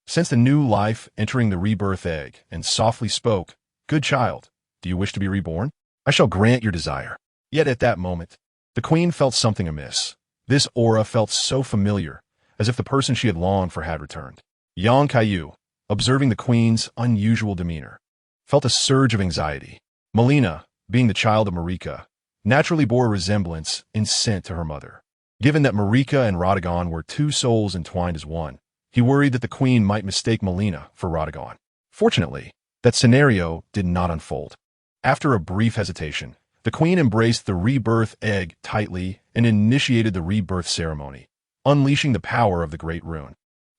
sensed a new life entering the rebirth egg and softly spoke, "Good child, do you wish to be reborn? I shall grant your desire." Yet at that moment, the Queen felt something amiss. This aura felt so familiar, as if the person she had longed for had returned. Kaiyu, observing the Queen's unusual demeanor, felt a surge of anxiety. Melina, being the child of Marika, naturally bore a resemblance in scent to her mother. Given that Marika and Radagon were 2 souls entwined as one, he worried that the Queen might mistake Melina for Radagon. Fortunately, that scenario did not unfold. After a brief hesitation, the Queen embraced the rebirth egg tightly and initiated the rebirth ceremony, unleashing the power of the Great Rune.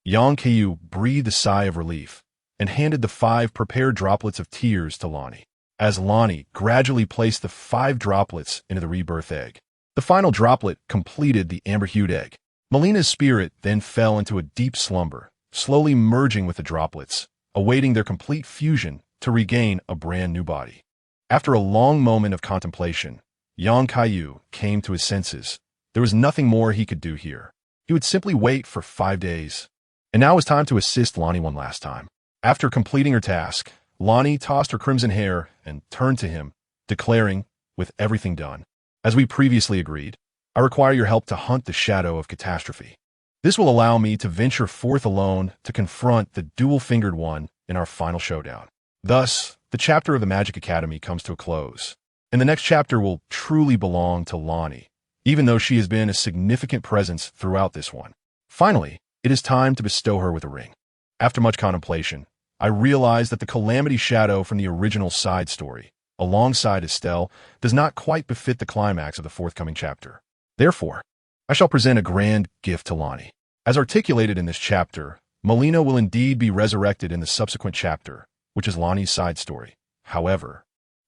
Kaiyu breathed a sigh of relief and handed the 5 prepared droplets of tears to Lonnie. As Lonnie gradually placed the 5 droplets into the rebirth egg, the final droplet completed the amber-hued egg. Melina's spirit then fell into a deep slumber, slowly merging with the droplets, awaiting their complete fusion to regain a brand new body. After a long moment of contemplation, Kaiyu came to his senses. There was nothing more he could do here. He would simply wait for 5 days. And now it was time to assist Lonnie one last time. After completing her task, Lonnie tossed her crimson hair and turned to him, declaring, with everything done, "As we previously agreed, I require your help to hunt the shadow of catastrophe. This will allow me to venture forth alone to confront the dual-fingered one in our final showdown." Thus, the chapter of the Magic Academy comes to a close, and the next chapter will truly belong to Lonnie, even though she has been a significant presence throughout this one. Finally, it is time to bestow her with a ring. After much contemplation, I realized that the Calamity Shadow from the original side story alongside Estelle, does not quite befit the climax of the forthcoming chapter. Therefore, I shall present a grand gift to Lonnie. As articulated in this chapter, Melina will indeed be resurrected in the subsequent chapter, which is Lonnie's side story. However,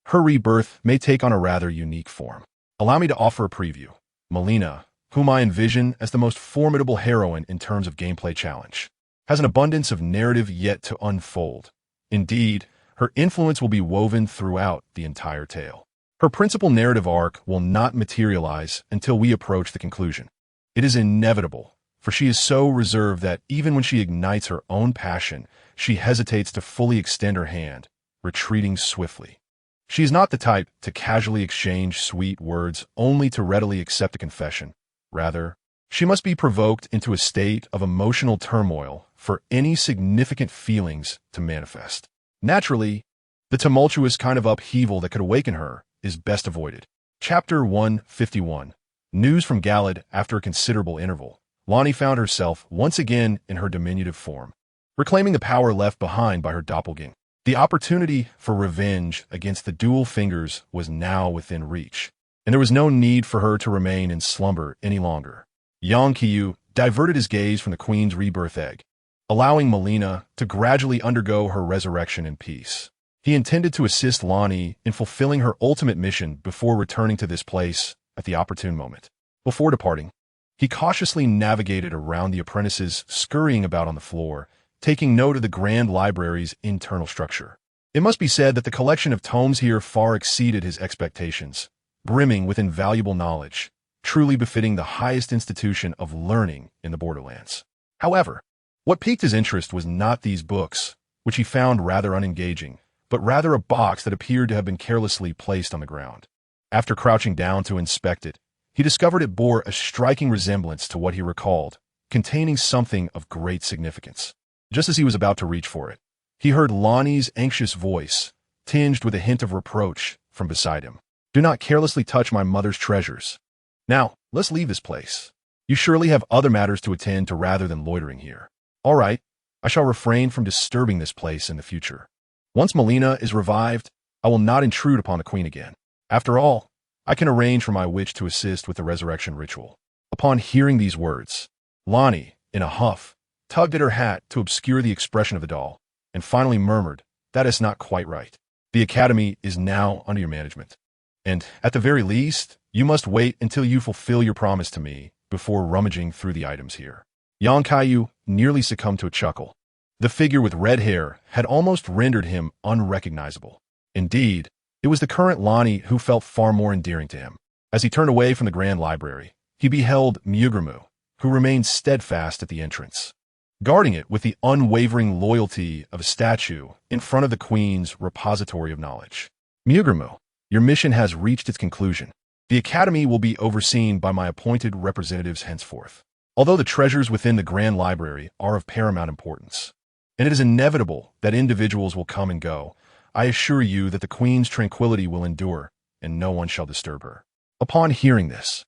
her rebirth may take on a rather unique form. Allow me to offer a preview. Melina, whom I envision as the most formidable heroine in terms of gameplay challenge, has an abundance of narrative yet to unfold. Indeed, her influence will be woven throughout the entire tale. Her principal narrative arc will not materialize until we approach the conclusion. It is inevitable, for she is so reserved that even when she ignites her own passion, she hesitates to fully extend her hand, retreating swiftly. She is not the type to casually exchange sweet words only to readily accept a confession. Rather, she must be provoked into a state of emotional turmoil for any significant feelings to manifest. Naturally, the tumultuous kind of upheaval that could awaken her is best avoided. Chapter 151. News from Galad. After a considerable interval, Lonnie found herself once again in her diminutive form, reclaiming the power left behind by her doppelganger. The opportunity for revenge against the dual fingers was now within reach, and there was no need for her to remain in slumber any longer. Young Kaiyu diverted his gaze from the queen's rebirth egg, allowing Melina to gradually undergo her resurrection in peace. He intended to assist Lonnie in fulfilling her ultimate mission before returning to this place at the opportune moment. Before departing, he cautiously navigated around the apprentices scurrying about on the floor, taking note of the grand library's internal structure. It must be said that the collection of tomes here far exceeded his expectations, brimming with invaluable knowledge, truly befitting the highest institution of learning in the Borderlands. However, what piqued his interest was not these books, which he found rather unengaging, but rather a box that appeared to have been carelessly placed on the ground. After crouching down to inspect it, he discovered it bore a striking resemblance to what he recalled, containing something of great significance. Just as he was about to reach for it, he heard Lonnie's anxious voice, tinged with a hint of reproach, from beside him. "Do not carelessly touch my mother's treasures. Now, let's leave this place. You surely have other matters to attend to rather than loitering here." "All right, I shall refrain from disturbing this place in the future. Once Melina is revived, I will not intrude upon the queen again. After all, I can arrange for my witch to assist with the resurrection ritual." Upon hearing these words, Lonnie, in a huff, tugged at her hat to obscure the expression of the doll, and finally murmured, "That is not quite right. The academy is now under your management, and, at the very least, you must wait until you fulfill your promise to me before rummaging through the items here." Young Kaiyu nearly succumbed to a chuckle. The figure with red hair had almost rendered him unrecognizable. Indeed, it was the current Lonnie who felt far more endearing to him. As he turned away from the grand library, he beheld Mugramu, who remained steadfast at the entrance, guarding it with the unwavering loyalty of a statue in front of the queen's repository of knowledge. "Mugramu, your mission has reached its conclusion. The academy will be overseen by my appointed representatives henceforth. Although the treasures within the grand library are of paramount importance, and it is inevitable that individuals will come and go, I assure you that the queen's tranquility will endure, and no one shall disturb her." Upon hearing this,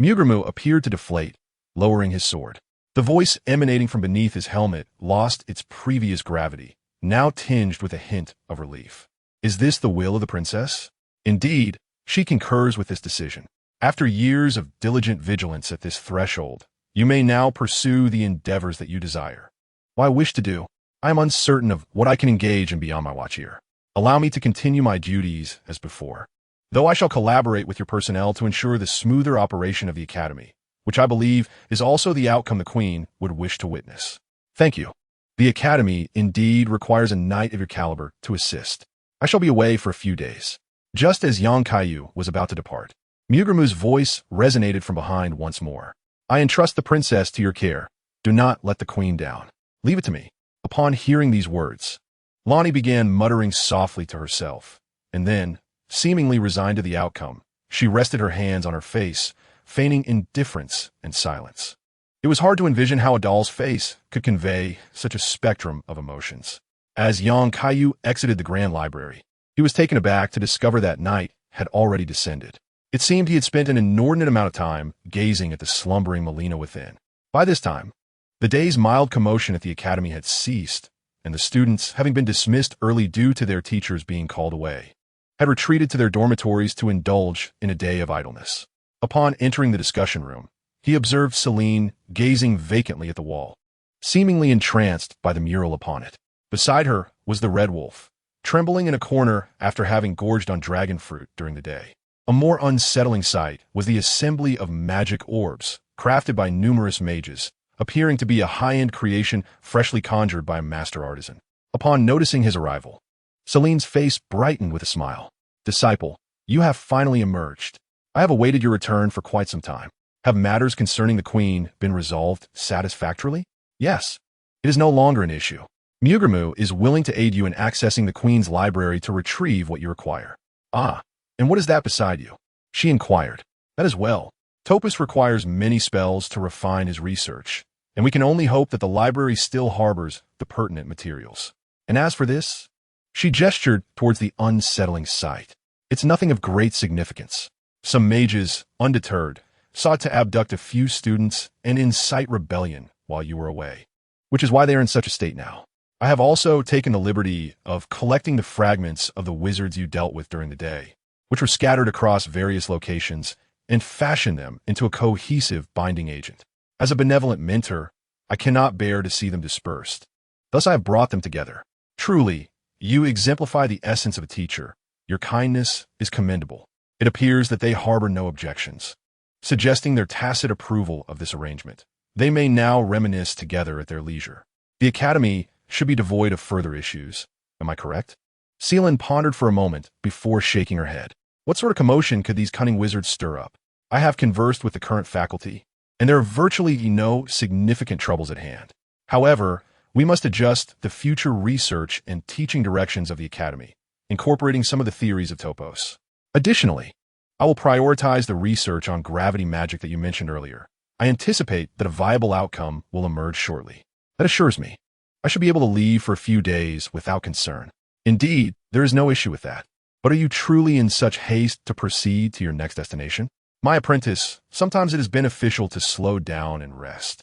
Mugramu appeared to deflate, lowering his sword. The voice emanating from beneath his helmet lost its previous gravity, now tinged with a hint of relief. "Is this the will of the princess? Indeed, she concurs with this decision. After years of diligent vigilance at this threshold, you may now pursue the endeavors that you desire. What I wish to do, I am uncertain of what I can engage in beyond my watch here. Allow me to continue my duties as before, though I shall collaborate with your personnel to ensure the smoother operation of the academy, which I believe is also the outcome the queen would wish to witness." "Thank you. The academy indeed requires a knight of your caliber to assist. I shall be away for a few days." Just as Young Kaiyu was about to depart, Mugramu's voice resonated from behind once more. "I entrust the princess to your care. Do not let the queen down. Leave it to me." Upon hearing these words, Lonnie began muttering softly to herself, and then, seemingly resigned to the outcome, she rested her hands on her face, feigning indifference and silence. It was hard to envision how a doll's face could convey such a spectrum of emotions. As Young Kaiyu exited the grand library, he was taken aback to discover that night had already descended. It seemed he had spent an inordinate amount of time gazing at the slumbering Melina within. By this time, the day's mild commotion at the academy had ceased, and the students, having been dismissed early due to their teachers being called away, had retreated to their dormitories to indulge in a day of idleness. Upon entering the discussion room, he observed Celine gazing vacantly at the wall, seemingly entranced by the mural upon it. Beside her was the red wolf, trembling in a corner after having gorged on dragon fruit during the day. A more unsettling sight was the assembly of magic orbs, crafted by numerous mages, appearing to be a high-end creation freshly conjured by a master artisan. Upon noticing his arrival, Celine's face brightened with a smile. "Disciple, you have finally emerged. I have awaited your return for quite some time. Have matters concerning the Queen been resolved satisfactorily?" "Yes. It is no longer an issue. Mugermu is willing to aid you in accessing the Queen's library to retrieve what you require." "Ah, and what is that beside you?" she inquired. "That is well. Topus requires many spells to refine his research, and we can only hope that the library still harbors the pertinent materials. And as for this," she gestured towards the unsettling sight, "it's nothing of great significance. Some mages, undeterred, sought to abduct a few students and incite rebellion while you were away, which is why they are in such a state now. I have also taken the liberty of collecting the fragments of the wizards you dealt with during the day, which were scattered across various locations, and fashioned them into a cohesive binding agent. As a benevolent mentor, I cannot bear to see them dispersed. Thus I have brought them together. Truly, you exemplify the essence of a teacher. Your kindness is commendable. It appears that they harbor no objections, suggesting their tacit approval of this arrangement. They may now reminisce together at their leisure. The Academy should be devoid of further issues. Am I correct?" Celine pondered for a moment before shaking her head. What sort of commotion could these cunning wizards stir up? I have conversed with the current faculty, and there are virtually no significant troubles at hand. However, we must adjust the future research and teaching directions of the Academy, incorporating some of the theories of Topos. Additionally, I will prioritize the research on gravity magic that you mentioned earlier. I anticipate that a viable outcome will emerge shortly. That assures me I should be able to leave for a few days without concern. Indeed, there is no issue with that. But are you truly in such haste to proceed to your next destination? My apprentice, sometimes it is beneficial to slow down and rest.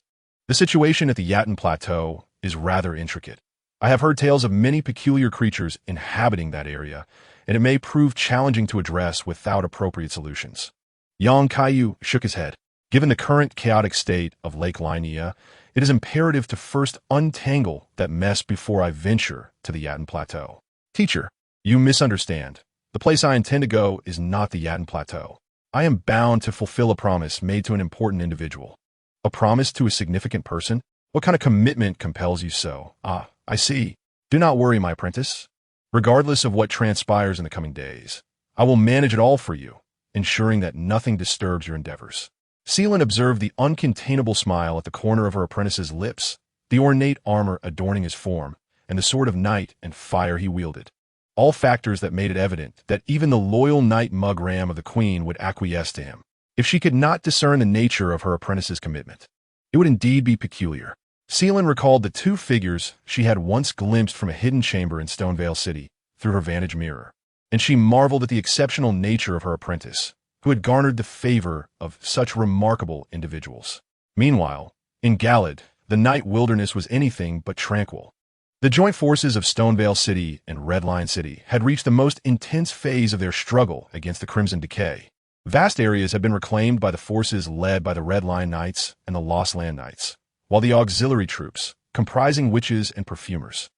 The situation at the Yatin Plateau is rather intricate. I have heard tales of many peculiar creatures inhabiting that area, and it may prove challenging to address without appropriate solutions. Young Kaiyu shook his head. Given the current chaotic state of Lake Linnea, it is imperative to first untangle that mess before I venture to the Yatin Plateau. Teacher, you misunderstand. The place I intend to go is not the Yatin Plateau. I am bound to fulfill a promise made to an important individual. A promise to a significant person? What kind of commitment compels you so? Ah, I see. Do not worry, my apprentice. Regardless of what transpires in the coming days, I will manage it all for you, ensuring that nothing disturbs your endeavors. Celine observed the uncontainable smile at the corner of her apprentice's lips, the ornate armor adorning his form, and the sword of night and fire he wielded. All factors that made it evident that even the loyal knight Mugram of the Queen would acquiesce to him. If she could not discern the nature of her apprentice's commitment, it would indeed be peculiar. Celine recalled the two figures she had once glimpsed from a hidden chamber in Stonevale City through her vantage mirror, and she marveled at the exceptional nature of her apprentice, who had garnered the favor of such remarkable individuals. Meanwhile, in Galad, the night wilderness was anything but tranquil. The joint forces of Stonevale City and Red Lion City had reached the most intense phase of their struggle against the Crimson Decay. Vast areas had been reclaimed by the forces led by the Red Lion Knights and the Lost Land Knights, while the auxiliary troops, comprising witches and perfumers,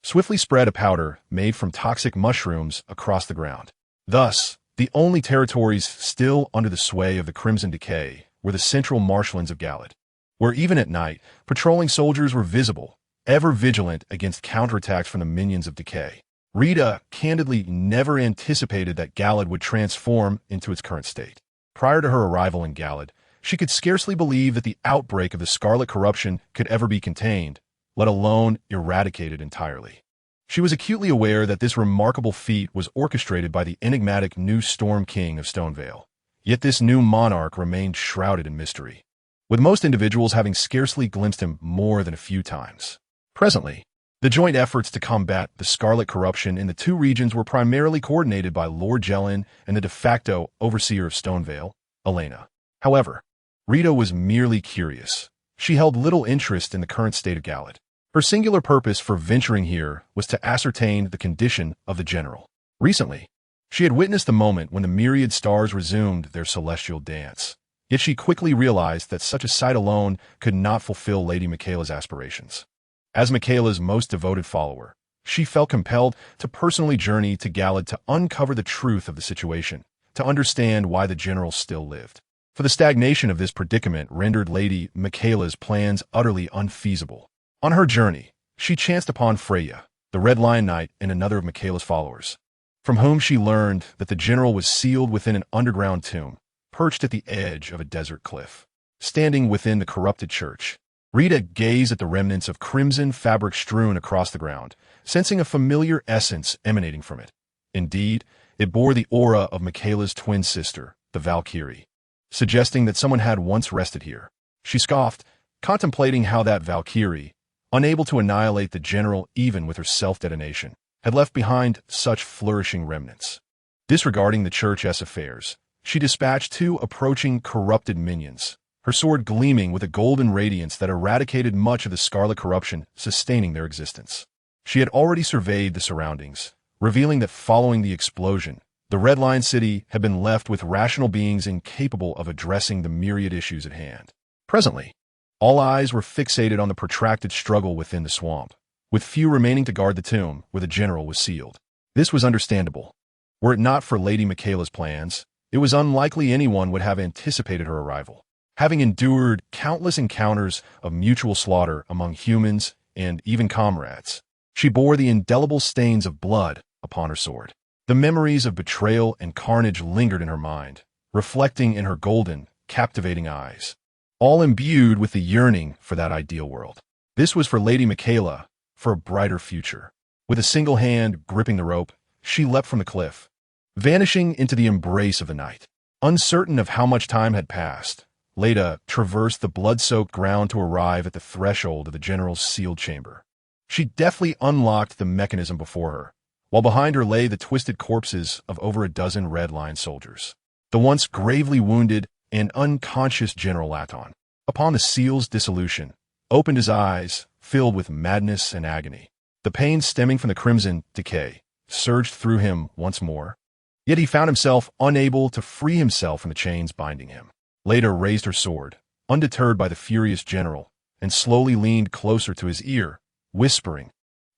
swiftly spread a powder made from toxic mushrooms across the ground. Thus, the only territories still under the sway of the Crimson Decay were the central marshlands of Galad, where even at night, patrolling soldiers were visible, ever vigilant against counterattacks from the minions of Decay. Rita candidly never anticipated that Galad would transform into its current state. Prior to her arrival in Galad, she could scarcely believe that the outbreak of the Scarlet Corruption could ever be contained, let alone eradicated entirely. She was acutely aware that this remarkable feat was orchestrated by the enigmatic new Storm King of Stonevale. Yet this new monarch remained shrouded in mystery, with most individuals having scarcely glimpsed him more than a few times. Presently, the joint efforts to combat the Scarlet Corruption in the two regions were primarily coordinated by Lord Jellin and the de facto overseer of Stonevale, Elena. However, Rita was merely curious. She held little interest in the current state of Galad. Her singular purpose for venturing here was to ascertain the condition of the general. Recently, She had witnessed the moment when the myriad stars resumed their celestial dance. Yet she quickly realized that such a sight alone could not fulfill Lady Michaela's aspirations. As Michaela's most devoted follower, she felt compelled to personally journey to Galad to uncover the truth of the situation, to understand why the general still lived. For the stagnation of this predicament rendered Lady Michaela's plans utterly unfeasible. On her journey, she chanced upon Freya, the Red Lion Knight, and another of Michaela's followers, from whom she learned that the general was sealed within an underground tomb, perched at the edge of a desert cliff. Standing within the corrupted church, Rita gazed at the remnants of crimson fabric strewn across the ground, sensing a familiar essence emanating from it. Indeed, it bore the aura of Michaela's twin sister, the Valkyrie, suggesting that someone had once rested here. She scoffed, contemplating how that Valkyrie, unable to annihilate the general even with her self-detonation, had left behind such flourishing remnants. Disregarding the church's affairs, she dispatched 2 approaching corrupted minions, her sword gleaming with a golden radiance that eradicated much of the scarlet corruption sustaining their existence. She had already surveyed the surroundings, revealing that following the explosion, the Red Lion City had been left with rational beings incapable of addressing the myriad issues at hand. Presently, all eyes were fixated on the protracted struggle within the swamp, with few remaining to guard the tomb where the general was sealed. This was understandable. Were it not for Lady Michaela's plans, it was unlikely anyone would have anticipated her arrival. Having endured countless encounters of mutual slaughter among humans and even comrades, she bore the indelible stains of blood upon her sword. The memories of betrayal and carnage lingered in her mind, reflecting in her golden, captivating eyes, all imbued with the yearning for that ideal world. This was for Lady Michaela, for a brighter future. With a single hand gripping the rope, she leapt from the cliff, vanishing into the embrace of the night. Uncertain of how much time had passed, Leda traversed the blood-soaked ground to arrive at the threshold of the general's sealed chamber. She deftly unlocked the mechanism before her, while behind her lay the twisted corpses of over a dozen Red Lion soldiers. The once gravely wounded and unconscious General Laton, upon the seal's dissolution, opened his eyes, filled with madness and agony. The pain stemming from the crimson decay surged through him once more, yet he found himself unable to free himself from the chains binding him. Leda raised her sword, undeterred by the furious general, and slowly leaned closer to his ear, whispering,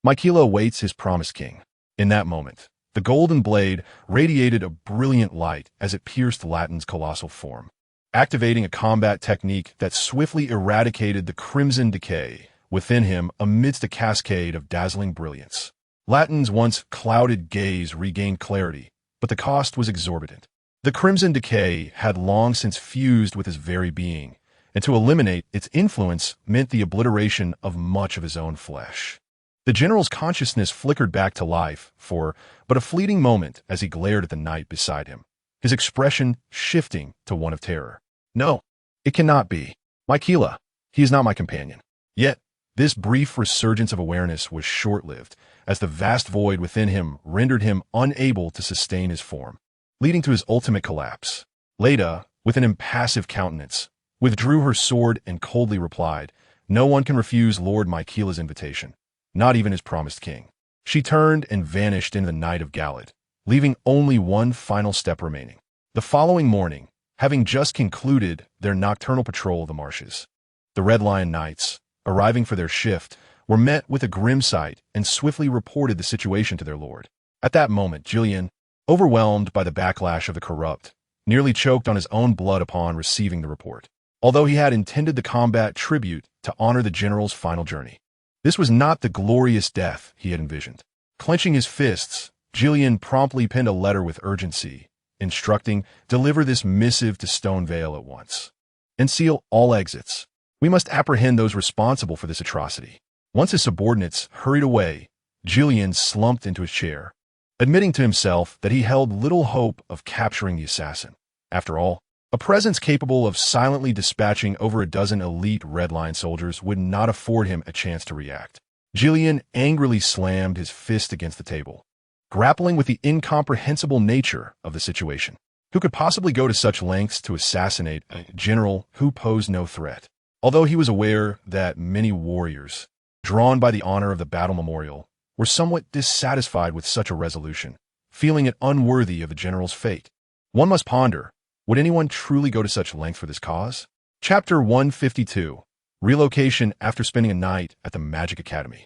"Michaela awaits his promised king." In that moment, the golden blade radiated a brilliant light as it pierced Laton's colossal form, activating a combat technique that swiftly eradicated the crimson decay within him amidst a cascade of dazzling brilliance. Laton's once clouded gaze regained clarity, but the cost was exorbitant. The crimson decay had long since fused with his very being, and to eliminate its influence meant the obliteration of much of his own flesh. The general's consciousness flickered back to life for but a fleeting moment as he glared at the knight beside him, his expression shifting to one of terror. "No, it cannot be. Michaela, he is not my companion." Yet, this brief resurgence of awareness was short-lived, as the vast void within him rendered him unable to sustain his form, leading to his ultimate collapse. Leda, with an impassive countenance, withdrew her sword and coldly replied, "No one can refuse Lord Michaela's invitation, not even his promised king." She turned and vanished into the night of Galad, leaving only one final step remaining. The following morning, having just concluded their nocturnal patrol of the marshes, the Red Lion Knights, arriving for their shift, were met with a grim sight and swiftly reported the situation to their lord. At that moment, Gillian, overwhelmed by the backlash of the corrupt, nearly choked on his own blood upon receiving the report. Although he had intended the combat tribute to honor the general's final journey, this was not the glorious death he had envisioned. Clenching his fists, Gillian promptly penned a letter with urgency, instructing, "Deliver this missive to Stonevale at once, and seal all exits. We must apprehend those responsible for this atrocity." Once his subordinates hurried away, Gillian slumped into his chair, admitting to himself that he held little hope of capturing the assassin. After all, a presence capable of silently dispatching over a dozen elite Red Lion soldiers would not afford him a chance to react. Gillian angrily slammed his fist against the table, grappling with the incomprehensible nature of the situation. Who could possibly go to such lengths to assassinate a general who posed no threat? Although he was aware that many warriors, drawn by the honor of the battle memorial, were somewhat dissatisfied with such a resolution, feeling it unworthy of the general's fate. One must ponder, would anyone truly go to such length for this cause? Chapter 152. Relocation after spending a night at the Magic Academy.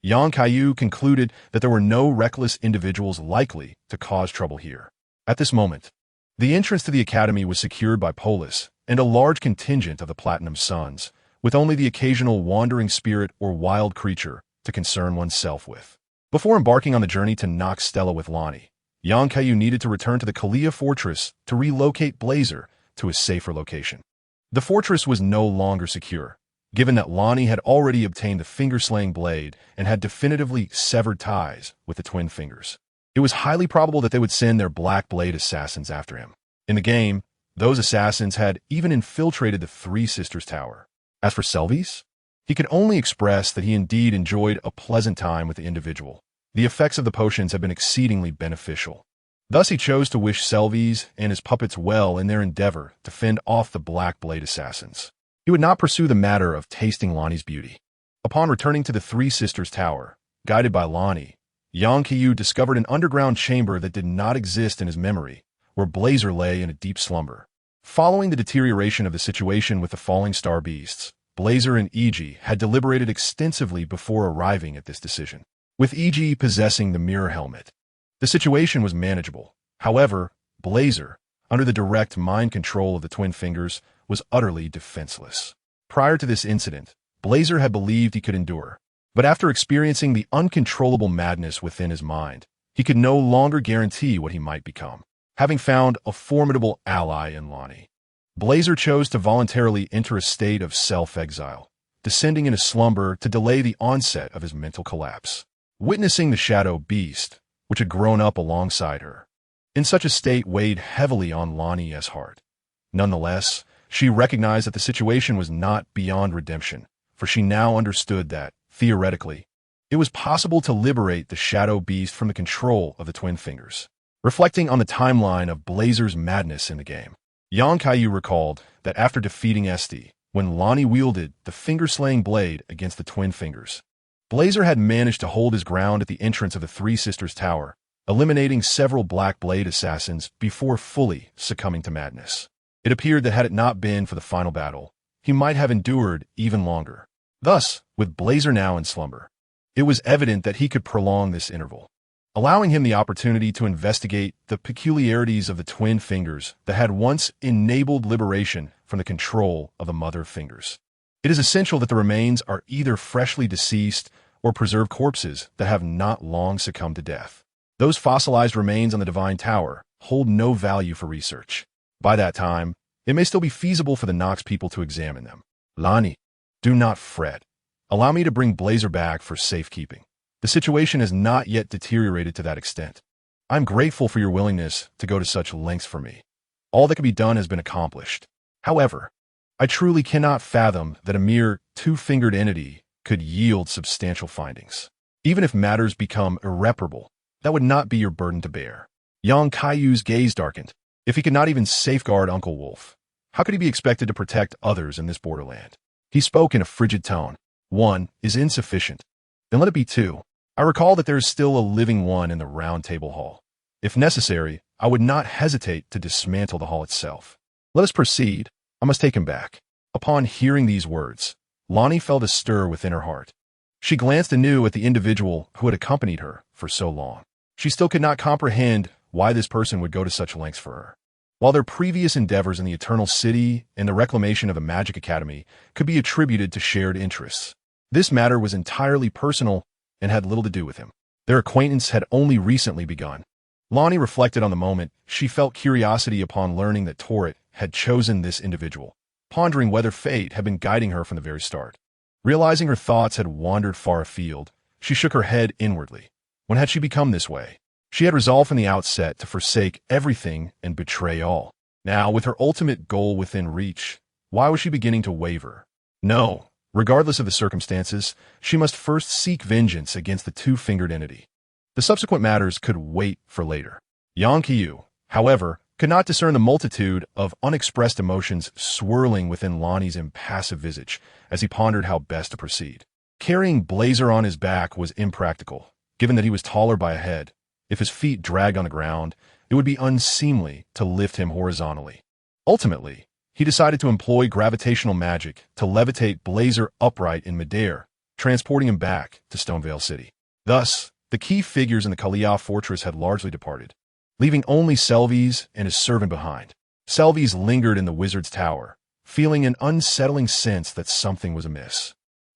Kaiyu concluded that there were no reckless individuals likely to cause trouble here. At this moment, the entrance to the academy was secured by Polis and a large contingent of the Platinum Sons, with only the occasional wandering spirit or wild creature to concern oneself with. Before embarking on the journey to Nox Stella with Lonnie, Kaiyu needed to return to the Kalia fortress to relocate Blazer to a safer location. The fortress was no longer secure, given that Lonnie had already obtained the finger-slaying blade and had definitively severed ties with the Twin Fingers. It was highly probable that they would send their Black Blade assassins after him. In the game, those assassins had even infiltrated the Three Sisters Tower. As for Selvies, he could only express that he indeed enjoyed a pleasant time with the individual. The effects of the potions had been exceedingly beneficial. Thus he chose to wish Selvies and his puppets well in their endeavor to fend off the Black Blade assassins. He would not pursue the matter of tasting Lonnie's beauty. Upon returning to the Three Sisters Tower, guided by Lonnie, Kaiyu discovered an underground chamber that did not exist in his memory, where Blazer lay in a deep slumber. Following the deterioration of the situation with the falling star beasts, Blazer and Eg had deliberated extensively before arriving at this decision. With Eg possessing the mirror helmet, the situation was manageable. However, Blazer, under the direct mind control of the Twin Fingers, was utterly defenseless. Prior to this incident, Blazer had believed he could endure, but after experiencing the uncontrollable madness within his mind, he could no longer guarantee what he might become. Having found a formidable ally in Lonnie, Blazer chose to voluntarily enter a state of self-exile, descending into slumber to delay the onset of his mental collapse. Witnessing the shadow beast, which had grown up alongside her, in such a state weighed heavily on Lonnie's heart. Nonetheless, she recognized that the situation was not beyond redemption, for she now understood that, theoretically, it was possible to liberate the shadow beast from the control of the Twin Fingers. Reflecting on the timeline of Blazer's madness in the game, Kaiyu recalled that after defeating Esti, when Lonnie wielded the finger-slaying blade against the Twin Fingers, Blazer had managed to hold his ground at the entrance of the Three Sisters Tower, eliminating several Black Blade assassins before fully succumbing to madness. It appeared that had it not been for the final battle, he might have endured even longer. Thus, with Blazer now in slumber, it was evident that he could prolong this interval, allowing him the opportunity to investigate the peculiarities of the Twin Fingers that had once enabled liberation from the control of the Mother Fingers. It is essential that the remains are either freshly deceased or preserved corpses that have not long succumbed to death. Those fossilized remains on the Divine Tower hold no value for research. By that time, it may still be feasible for the Nox people to examine them. Lonnie, do not fret. Allow me to bring Blazer back for safekeeping. The situation has not yet deteriorated to that extent. I'm grateful for your willingness to go to such lengths for me. All that can be done has been accomplished. However, I truly cannot fathom that a mere two-fingered entity could yield substantial findings. Even if matters become irreparable, that would not be your burden to bear. Kaiyu's gaze darkened. If he could not even safeguard Uncle Wolf, how could he be expected to protect others in this borderland? He spoke in a frigid tone. One is insufficient. Then let it be two. I recall that there is still a living one in the Round Table Hall. If necessary, I would not hesitate to dismantle the hall itself. Let us proceed. I must take him back. Upon hearing these words, Lonnie felt a stir within her heart. She glanced anew at the individual who had accompanied her for so long. She still could not comprehend why this person would go to such lengths for her. While their previous endeavors in the Eternal City and the reclamation of the Magic Academy could be attributed to shared interests, this matter was entirely personal and had little to do with him. Their acquaintance had only recently begun. Lonnie reflected on the moment. She felt curiosity upon learning that Torrit had chosen this individual, pondering whether fate had been guiding her from the very start. Realizing her thoughts had wandered far afield, she shook her head inwardly. When had she become this way? She had resolved from the outset to forsake everything and betray all. Now, with her ultimate goal within reach, why was she beginning to waver? No, regardless of the circumstances, she must first seek vengeance against the two-fingered entity. The subsequent matters could wait for later. Kaiyu, however, could not discern the multitude of unexpressed emotions swirling within Lonnie's impassive visage as he pondered how best to proceed. Carrying Blazer on his back was impractical, given that he was taller by a head, If his feet dragged on the ground, it would be unseemly to lift him horizontally. Ultimately, he decided to employ gravitational magic to levitate Blazer upright in midair, transporting him back to Stonevale City. Thus, the key figures in the Kaiyu fortress had largely departed, leaving only Selvies and his servant behind. Selvies lingered in the wizard's tower, feeling an unsettling sense that something was amiss.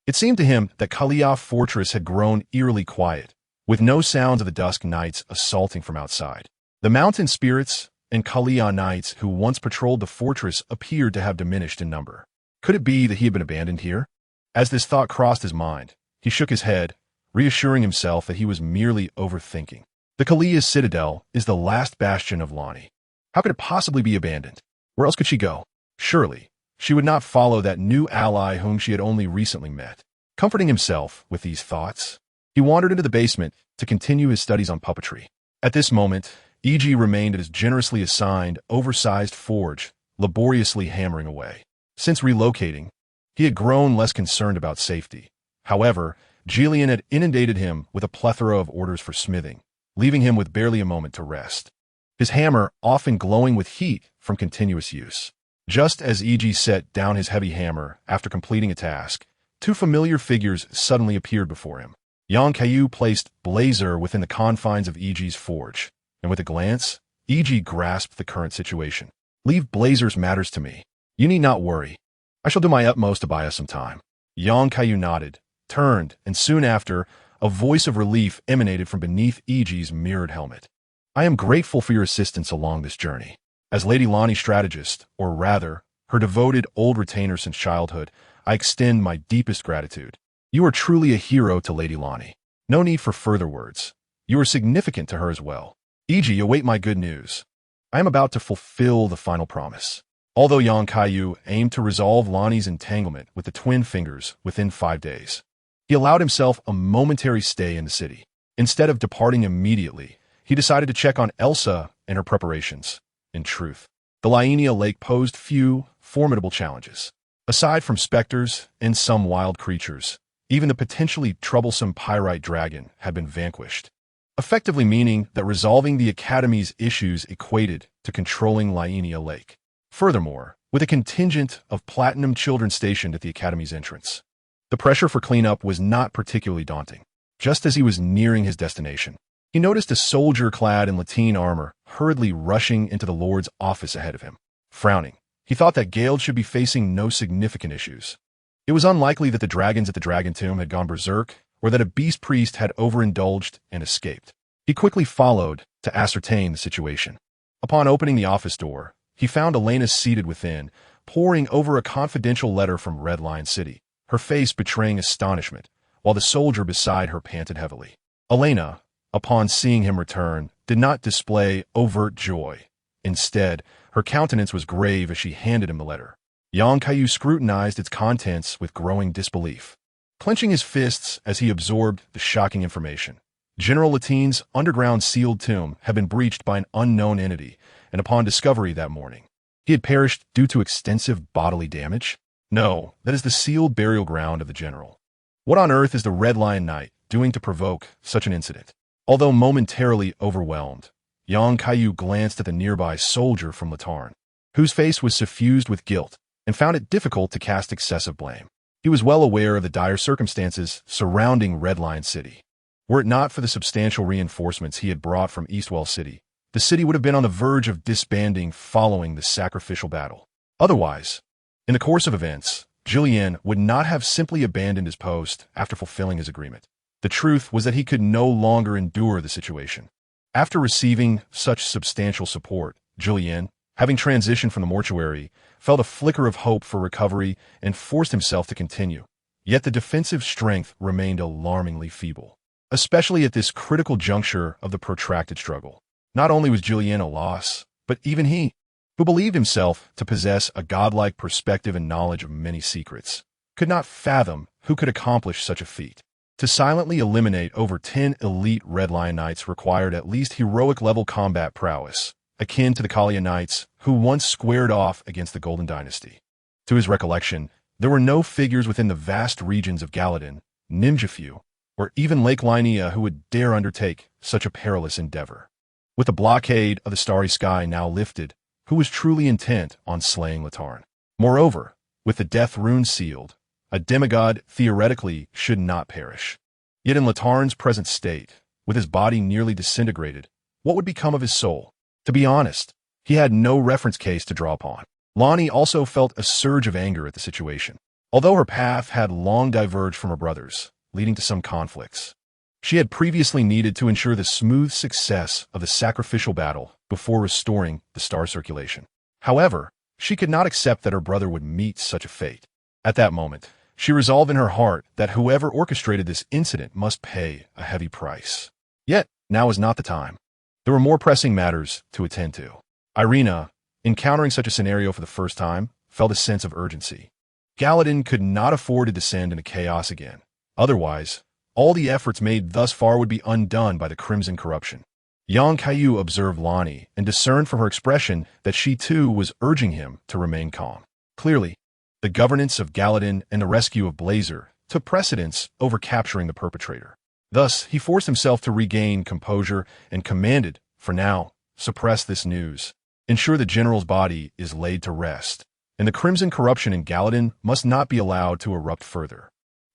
It seemed to him that Kaiyu fortress had grown eerily quiet, with no sounds of the dusk knights assaulting from outside. The mountain spirits and Kaiyu knights who once patrolled the fortress appeared to have diminished in number. Could it be that he had been abandoned here? As this thought crossed his mind, he shook his head, reassuring himself that he was merely overthinking. The Kaiyu citadel is the last bastion of Lonnie. How could it possibly be abandoned? Where else could she go? Surely, she would not follow that new ally whom she had only recently met. Comforting himself with these thoughts, he wandered into the basement to continue his studies on puppetry. At this moment, E.G. remained at his generously assigned, oversized forge, laboriously hammering away. Since relocating, he had grown less concerned about safety. However, Jillian had inundated him with a plethora of orders for smithing, leaving him with barely a moment to rest, his hammer often glowing with heat from continuous use. Just as E.G. set down his heavy hammer after completing a task, two familiar figures suddenly appeared before him. Young Kaiyu placed Blazer within the confines of E.G.'s forge, and with a glance, E.G. grasped the current situation. "Leave Blazer's matters to me. You need not worry. I shall do my utmost to buy us some time." Young Kaiyu nodded, turned, and soon after, a voice of relief emanated from beneath E.G.'s mirrored helmet. "I am grateful for your assistance along this journey. As Lady Lonnie's strategist, or rather, her devoted old retainer since childhood, I extend my deepest gratitude. You are truly a hero to Lady Lonnie. No need for further words. You are significant to her as well. E.G., await my good news. I am about to fulfill the final promise." Although Yang Kaiyu aimed to resolve Lonnie's entanglement with the twin fingers within 5 days, he allowed himself a momentary stay in the city. Instead of departing immediately, he decided to check on Elsa and her preparations. In truth, the Lienia Lake posed few formidable challenges. Aside from specters and some wild creatures, even the potentially troublesome pyrite dragon had been vanquished, effectively meaning that resolving the Academy's issues equated to controlling Lienia Lake. Furthermore, with a contingent of platinum children stationed at the Academy's entrance, the pressure for cleanup was not particularly daunting. Just as he was nearing his destination, he noticed a soldier clad in Latine armor hurriedly rushing into the Lord's office ahead of him. Frowning, he thought that Gale should be facing no significant issues. It was unlikely that the dragons at the Dragon Tomb had gone berserk, or that a beast priest had overindulged and escaped. He quickly followed to ascertain the situation. Upon opening the office door, he found Elena seated within, poring over a confidential letter from Red Lion City, her face betraying astonishment, while the soldier beside her panted heavily. Elena, upon seeing him return, did not display overt joy. Instead, her countenance was grave as she handed him the letter. Yang Kaiyu scrutinized its contents with growing disbelief, clenching his fists as he absorbed the shocking information. General Latine's underground sealed tomb had been breached by an unknown entity, and upon discovery that morning, he had perished due to extensive bodily damage? No, that is the sealed burial ground of the general. What on earth is the Red Lion Knight doing to provoke such an incident? Although momentarily overwhelmed, Yang Kaiyu glanced at the nearby soldier from Latarn, whose face was suffused with guilt, and found it difficult to cast excessive blame. He was well aware of the dire circumstances surrounding Red Lion City. Were it not for the substantial reinforcements he had brought from Eastwell City, the city would have been on the verge of disbanding following the sacrificial battle. Otherwise, in the course of events, Jillian would not have simply abandoned his post after fulfilling his agreement. The truth was that he could no longer endure the situation. After receiving such substantial support, Jillian, having transitioned from the mortuary, felt a flicker of hope for recovery and forced himself to continue. Yet the defensive strength remained alarmingly feeble, especially at this critical juncture of the protracted struggle. Not only was Jillian a loss, but even he, who believed himself to possess a godlike perspective and knowledge of many secrets, could not fathom who could accomplish such a feat. To silently eliminate over 10 elite Red Lion Knights required at least heroic-level combat prowess, akin to the Kalia Knights who once squared off against the Golden Dynasty. To his recollection, there were no figures within the vast regions of Galadin, Nimjafu, or even Lake Linnea who would dare undertake such a perilous endeavor. With the blockade of the starry sky now lifted, who was truly intent on slaying Latarn? Moreover, with the death rune sealed, a demigod theoretically should not perish. Yet in Latarn's present state, with his body nearly disintegrated, what would become of his soul? To be honest, he had no reference case to draw upon. Lonnie also felt a surge of anger at the situation. Although her path had long diverged from her brother's, leading to some conflicts, she had previously needed to ensure the smooth success of the sacrificial battle before restoring the star circulation. However, she could not accept that her brother would meet such a fate. At that moment, she resolved in her heart that whoever orchestrated this incident must pay a heavy price. Yet, now was not the time. There were more pressing matters to attend to. Irina, encountering such a scenario for the first time, felt a sense of urgency. Galladon could not afford to descend into chaos again. Otherwise, all the efforts made thus far would be undone by the crimson corruption. Young Kaiyu observed Lonnie and discerned from her expression that she too was urging him to remain calm. Clearly, the governance of Galladon and the rescue of Blazer took precedence over capturing the perpetrator. Thus, he forced himself to regain composure and commanded, for now, suppress this news. Ensure the general's body is laid to rest, and the crimson corruption in Galladon must not be allowed to erupt further.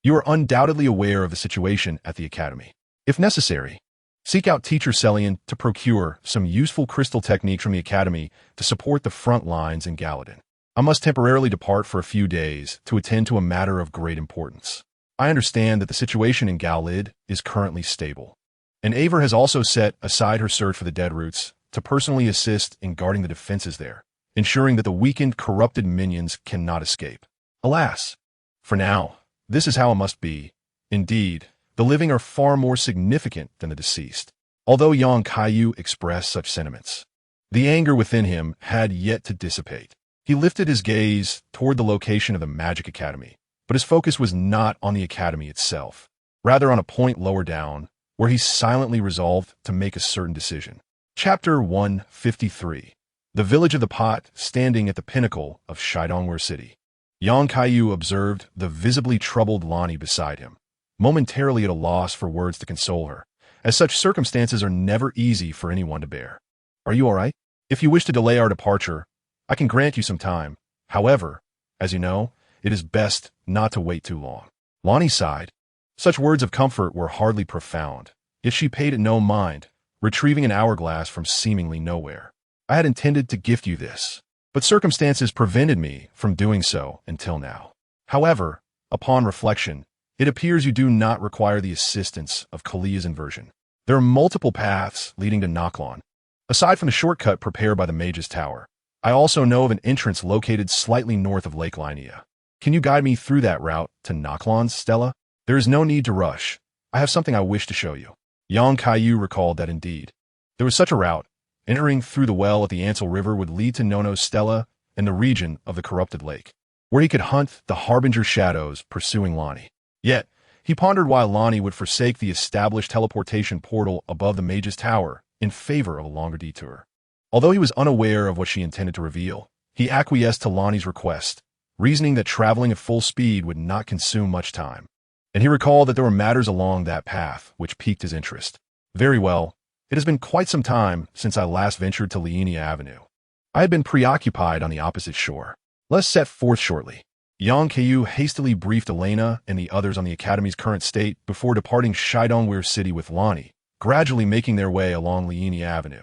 You are undoubtedly aware of the situation at the academy. If necessary, seek out Teacher Celian to procure some useful crystal techniques from the academy to support the front lines in Galladon. I must temporarily depart for a few days to attend to a matter of great importance. I understand that the situation in Gallid is currently stable, and Aver has also set aside her search for the dead roots to personally assist in guarding the defenses there, ensuring that the weakened, corrupted minions cannot escape. Alas, for now, this is how it must be. Indeed, the living are far more significant than the deceased. Although Yang Kaiyu expressed such sentiments, the anger within him had yet to dissipate. He lifted his gaze toward the location of the Magic Academy, but his focus was not on the academy itself, rather on a point lower down, where he silently resolved to make a certain decision. Chapter 153. The Village of the Pot, standing at the pinnacle of Shidongware City. Yang Kaiyu observed the visibly troubled Lonnie beside him, momentarily at a loss for words to console her, as such circumstances are never easy for anyone to bear. Are you all right? If you wish to delay our departure, I can grant you some time. However, as you know, it is best not to wait too long. Lonnie sighed. Such words of comfort were hardly profound, yet she paid it no mind, retrieving an hourglass from seemingly nowhere. I had intended to gift you this, but circumstances prevented me from doing so until now. However, upon reflection, it appears you do not require the assistance of Kalia's inversion. There are multiple paths leading to Noklon, aside from the shortcut prepared by the Mage's Tower. I also know of an entrance located slightly north of Lake Linnea. Can you guide me through that route to Noklon, Stella? There is no need to rush. I have something I wish to show you. Yang Kaiyu recalled that indeed there was such a route. Entering through the well at the Ansel River would lead to Nono's Stella and the region of the corrupted lake, where he could hunt the Harbinger shadows pursuing Lonnie. Yet, he pondered why Lonnie would forsake the established teleportation portal above the Mage's Tower in favor of a longer detour. Although he was unaware of what she intended to reveal, he acquiesced to Lonnie's request, reasoning that traveling at full speed would not consume much time. And he recalled that there were matters along that path which piqued his interest. Very well, it has been quite some time since I last ventured to Linnea Avenue. I had been preoccupied on the opposite shore. Let us set forth shortly. Yang Kaiyu hastily briefed Elena and the others on the Academy's current state before departing Shidongware City with Lonnie, gradually making their way along Linnea Avenue.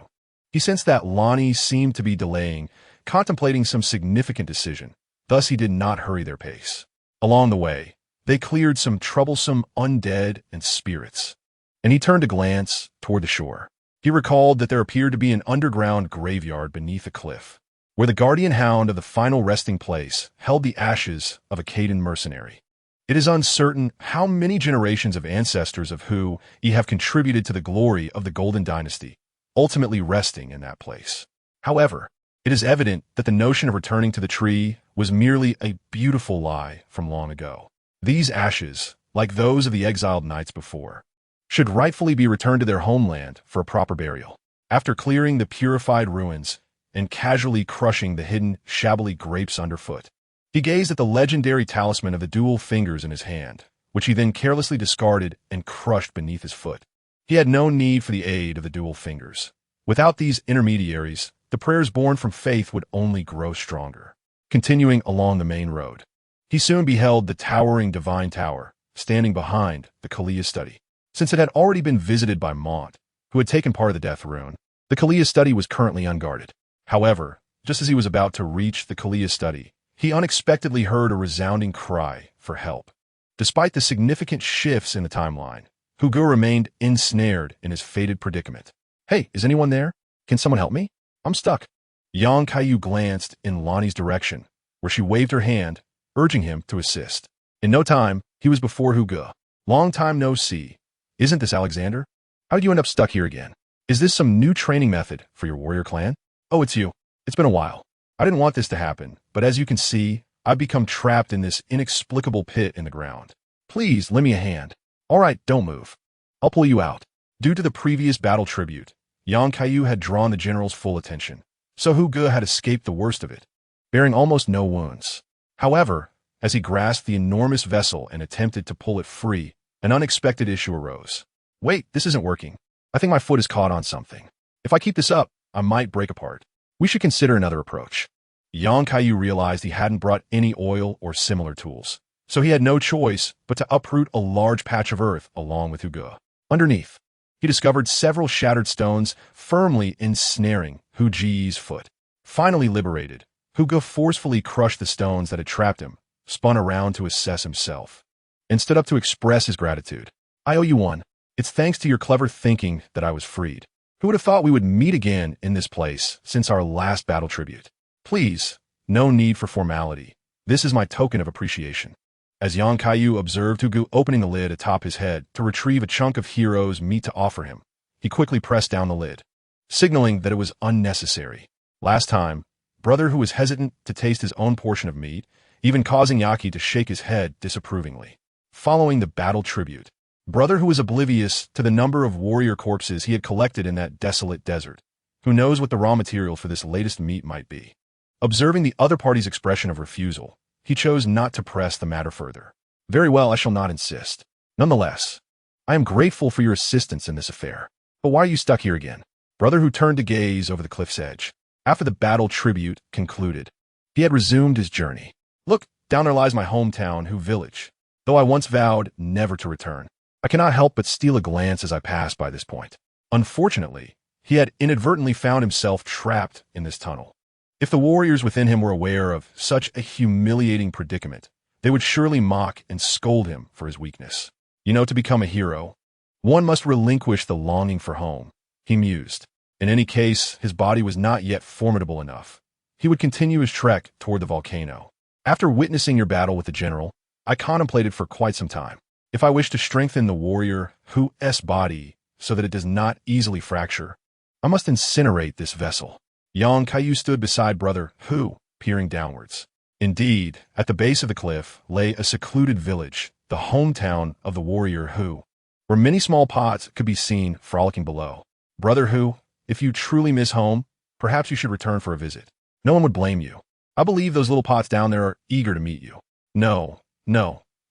He sensed that Lonnie seemed to be delaying, contemplating some significant decision. Thus he did not hurry their pace. Along the way, they cleared some troublesome undead and spirits, and he turned to glance toward the shore. He recalled that there appeared to be an underground graveyard beneath a cliff, where the guardian hound of the final resting place held the ashes of a Caden mercenary. It is uncertain how many generations of ancestors of who he have contributed to the glory of the Golden Dynasty, ultimately resting in that place. However, it is evident that the notion of returning to the tree was merely a beautiful lie from long ago. These ashes, like those of the exiled knights before, should rightfully be returned to their homeland for a proper burial. After clearing the purified ruins and casually crushing the hidden, shabbily grapes underfoot, he gazed at the legendary talisman of the dual fingers in his hand, which he then carelessly discarded and crushed beneath his foot. He had no need for the aid of the dual fingers. Without these intermediaries, the prayers born from faith would only grow stronger. Continuing along the main road, he soon beheld the towering divine tower, standing behind the Kaiyu study. Since it had already been visited by Mont, who had taken part of the death rune, the Kaiyu study was currently unguarded. However, just as he was about to reach the Kaiyu study, he unexpectedly heard a resounding cry for help. Despite the significant shifts in the timeline, Hugo remained ensnared in his fated predicament. "Hey, is anyone there? Can someone help me? I'm stuck." Young Kaiyu glanced in Lonnie's direction, where she waved her hand, urging him to assist. In no time, he was before Hugo. "Long time no see. Isn't this Alexander? How did you end up stuck here again? Is this some new training method for your warrior clan?" "Oh, it's you. It's been a while. I didn't want this to happen, but as you can see, I've become trapped in this inexplicable pit in the ground. Please, lend me a hand." "All right, don't move. I'll pull you out." Due to the previous battle tribute, Yang Kaiyu had drawn the general's full attention, so Hugo had escaped the worst of it, bearing almost no wounds. However, as he grasped the enormous vessel and attempted to pull it free, an unexpected issue arose. "Wait, this isn't working. I think my foot is caught on something. If I keep this up, I might break apart. We should consider another approach." Yang Kaiyu realized he hadn't brought any oil or similar tools, so he had no choice but to uproot a large patch of earth along with Hugo. Underneath, he discovered several shattered stones firmly ensnaring Hu Ji's foot. Finally liberated, Hugo forcefully crushed the stones that had trapped him, spun around to assess himself, and stood up to express his gratitude. "I owe you one. It's thanks to your clever thinking that I was freed. Who would have thought we would meet again in this place since our last battle tribute? Please, no need for formality. This is my token of appreciation." As Yang Kaiyu observed Hugo opening the lid atop his head to retrieve a chunk of hero's meat to offer him, he quickly pressed down the lid, signaling that it was unnecessary. Last time, brother who was hesitant to taste his own portion of meat, even causing Yaki to shake his head disapprovingly. Following the battle tribute, brother who was oblivious to the number of warrior corpses he had collected in that desolate desert, who knows what the raw material for this latest meat might be. Observing the other party's expression of refusal, he chose not to press the matter further. "Very well, I shall not insist. Nonetheless, I am grateful for your assistance in this affair. But why are you stuck here again?" Brother who turned to gaze over the cliff's edge. After the battle tribute concluded, he had resumed his journey. "Look, down there lies my hometown, Hu village. Though I once vowed never to return, I cannot help but steal a glance as I pass by this point." Unfortunately, he had inadvertently found himself trapped in this tunnel. If the warriors within him were aware of such a humiliating predicament, they would surely mock and scold him for his weakness. To become a hero, one must relinquish the longing for home, he mused. In any case, his body was not yet formidable enough. He would continue his trek toward the volcano. "After witnessing your battle with the general, I contemplated for quite some time. If I wish to strengthen the warrior Hu's body so that it does not easily fracture, I must incinerate this vessel." Yang Kaiyu stood beside brother Hu, peering downwards. Indeed, at the base of the cliff lay a secluded village, the hometown of the warrior Hu, where many small pots could be seen frolicking below. "Brother Hu, if you truly miss home, perhaps you should return for a visit. No one would blame you. I believe those little pots down there are eager to meet you." No,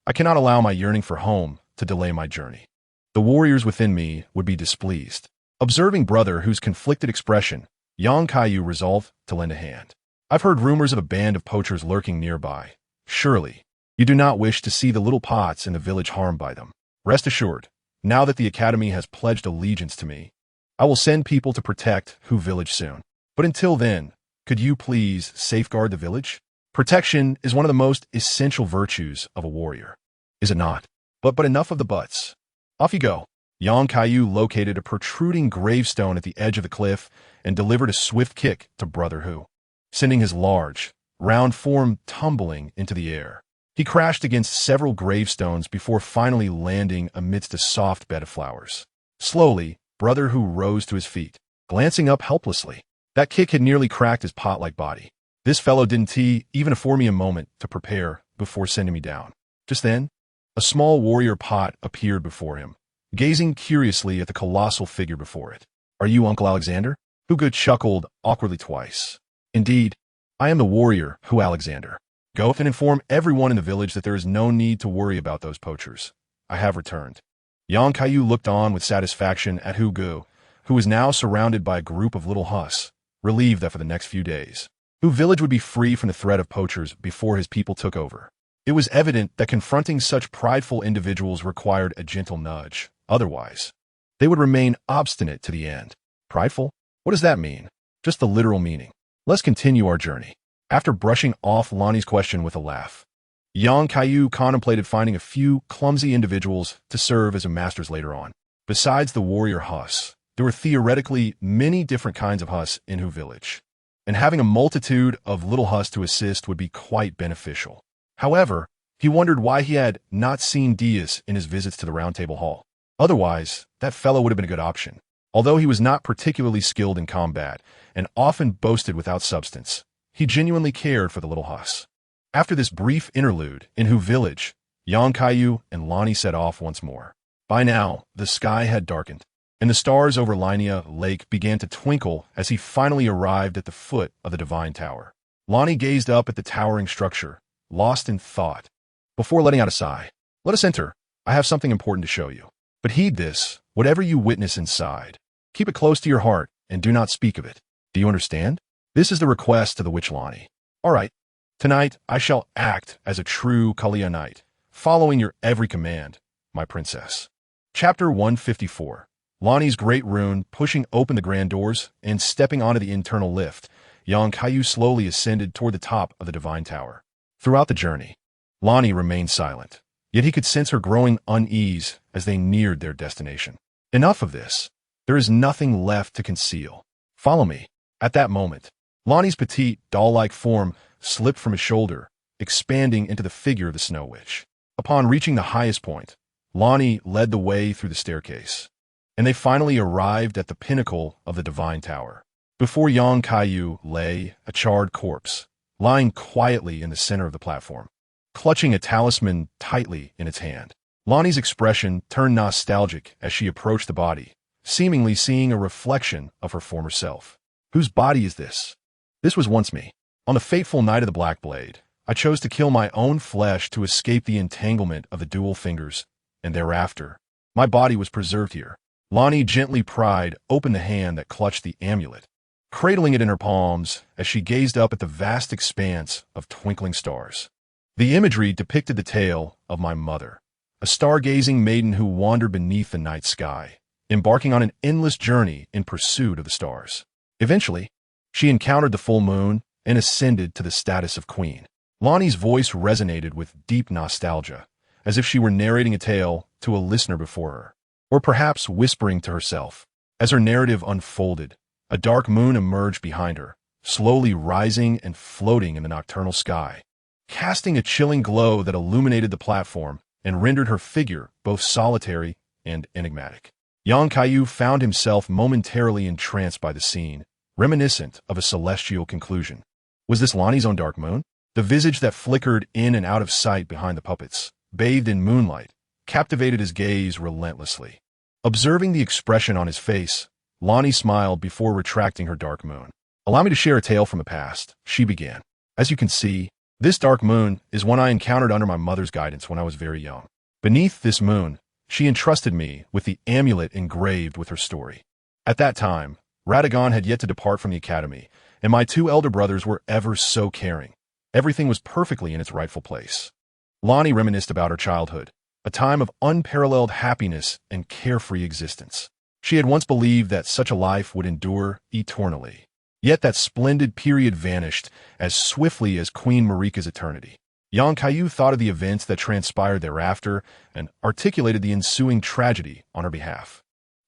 I cannot allow my yearning for home to delay my journey. The warriors within me would be displeased." Observing brother Hu's conflicted expression, Yang Kaiyu resolved to lend a hand. "I've heard rumors of a band of poachers lurking nearby. Surely, you do not wish to see the little pots in the village harmed by them. Rest assured, now that the academy has pledged allegiance to me, I will send people to protect Hu village soon. But until then, could you please safeguard the village? Protection is one of the most essential virtues of a warrior, is it not? But enough of the buts. Off you go." Yang Kaiyu located a protruding gravestone at the edge of the cliff and delivered a swift kick to brother Hu, sending his large, round form tumbling into the air. He crashed against several gravestones before finally landing amidst a soft bed of flowers. Slowly, brother Hu rose to his feet, glancing up helplessly. That kick had nearly cracked his pot-like body. This fellow didn't even afford me a moment to prepare before sending me down. Just then, a small warrior pot appeared before him, gazing curiously at the colossal figure before it. "Are you Uncle Alexander?" Hugo chuckled awkwardly twice. "Indeed, I am the warrior Hu Alexander. Go and inform everyone in the village that there is no need to worry about those poachers. I have returned." Kaiyu looked on with satisfaction at Hugo, who was now surrounded by a group of little Hus, relieved that for the next few days, Hu village would be free from the threat of poachers before his people took over. It was evident that confronting such prideful individuals required a gentle nudge. Otherwise, they would remain obstinate to the end. Prideful? What does that mean? Just the literal meaning. Let's continue our journey. After brushing off Lonnie's question with a laugh, Kaiyu contemplated finding a few clumsy individuals to serve as masters later on. Besides the warrior Hus, there were theoretically many different kinds of Hus in Hu village, and having a multitude of little Hus to assist would be quite beneficial. However, he wondered why he had not seen Diaz in his visits to the Round Table Hall. Otherwise, that fellow would have been a good option. Although he was not particularly skilled in combat and often boasted without substance, he genuinely cared for the little Hus. After this brief interlude in Hu village, Kaiyu and Lonnie set off once more. By now, the sky had darkened, and the stars over Linea Lake began to twinkle as he finally arrived at the foot of the Divine Tower. Lonnie gazed up at the towering structure, lost in thought. Before letting out a sigh, "Let us enter. I have something important to show you. But heed this, whatever you witness inside, keep it close to your heart and do not speak of it. Do you understand? This is the request to the witch Lonnie. All right. Tonight, I shall act as a true Kalia knight, following your every command, my princess." Chapter 154. Lonnie's great rune pushing open the grand doors and stepping onto the internal lift, Kaiyu slowly ascended toward the top of the Divine Tower. Throughout the journey, Lonnie remained silent, yet he could sense her growing unease as they neared their destination. Enough of this. There is nothing left to conceal. Follow me. At that moment, Lonnie's petite, doll-like form slipped from his shoulder, expanding into the figure of the Snow Witch. Upon reaching the highest point, Lonnie led the way through the staircase, and they finally arrived at the pinnacle of the Divine Tower. Before Kaiyu lay a charred corpse, lying quietly in the center of the platform, clutching a talisman tightly in its hand. Lonnie's expression turned nostalgic as she approached the body, seemingly seeing a reflection of her former self. Whose body is this? This was once me. On the fateful night of the Black Blade, I chose to kill my own flesh to escape the entanglement of the dual fingers, and thereafter, my body was preserved here. Lonnie gently pried open the hand that clutched the amulet, cradling it in her palms as she gazed up at the vast expanse of twinkling stars. The imagery depicted the tale of my mother, a stargazing maiden who wandered beneath the night sky, embarking on an endless journey in pursuit of the stars. Eventually, she encountered the full moon and ascended to the status of queen. Lonnie's voice resonated with deep nostalgia, as if she were narrating a tale to a listener before her, or perhaps whispering to herself. As her narrative unfolded, a dark moon emerged behind her, slowly rising and floating in the nocturnal sky, casting a chilling glow that illuminated the platform and rendered her figure both solitary and enigmatic. Kaiyu found himself momentarily entranced by the scene, reminiscent of a celestial conclusion. Was this Lonnie's own dark moon? The visage that flickered in and out of sight behind the puppets, bathed in moonlight, captivated his gaze relentlessly. Observing the expression on his face, Lonnie smiled before retracting her dark moon. "Allow me to share a tale from the past," she began. "As you can see, this dark moon is one I encountered under my mother's guidance when I was very young. Beneath this moon, she entrusted me with the amulet engraved with her story. At that time, Radagon had yet to depart from the academy, and my two elder brothers were ever so caring. Everything was perfectly in its rightful place." Lonnie reminisced about her childhood, a time of unparalleled happiness and carefree existence. She had once believed that such a life would endure eternally. Yet that splendid period vanished as swiftly as Queen Marika's eternity. Kaiyu thought of the events that transpired thereafter and articulated the ensuing tragedy on her behalf.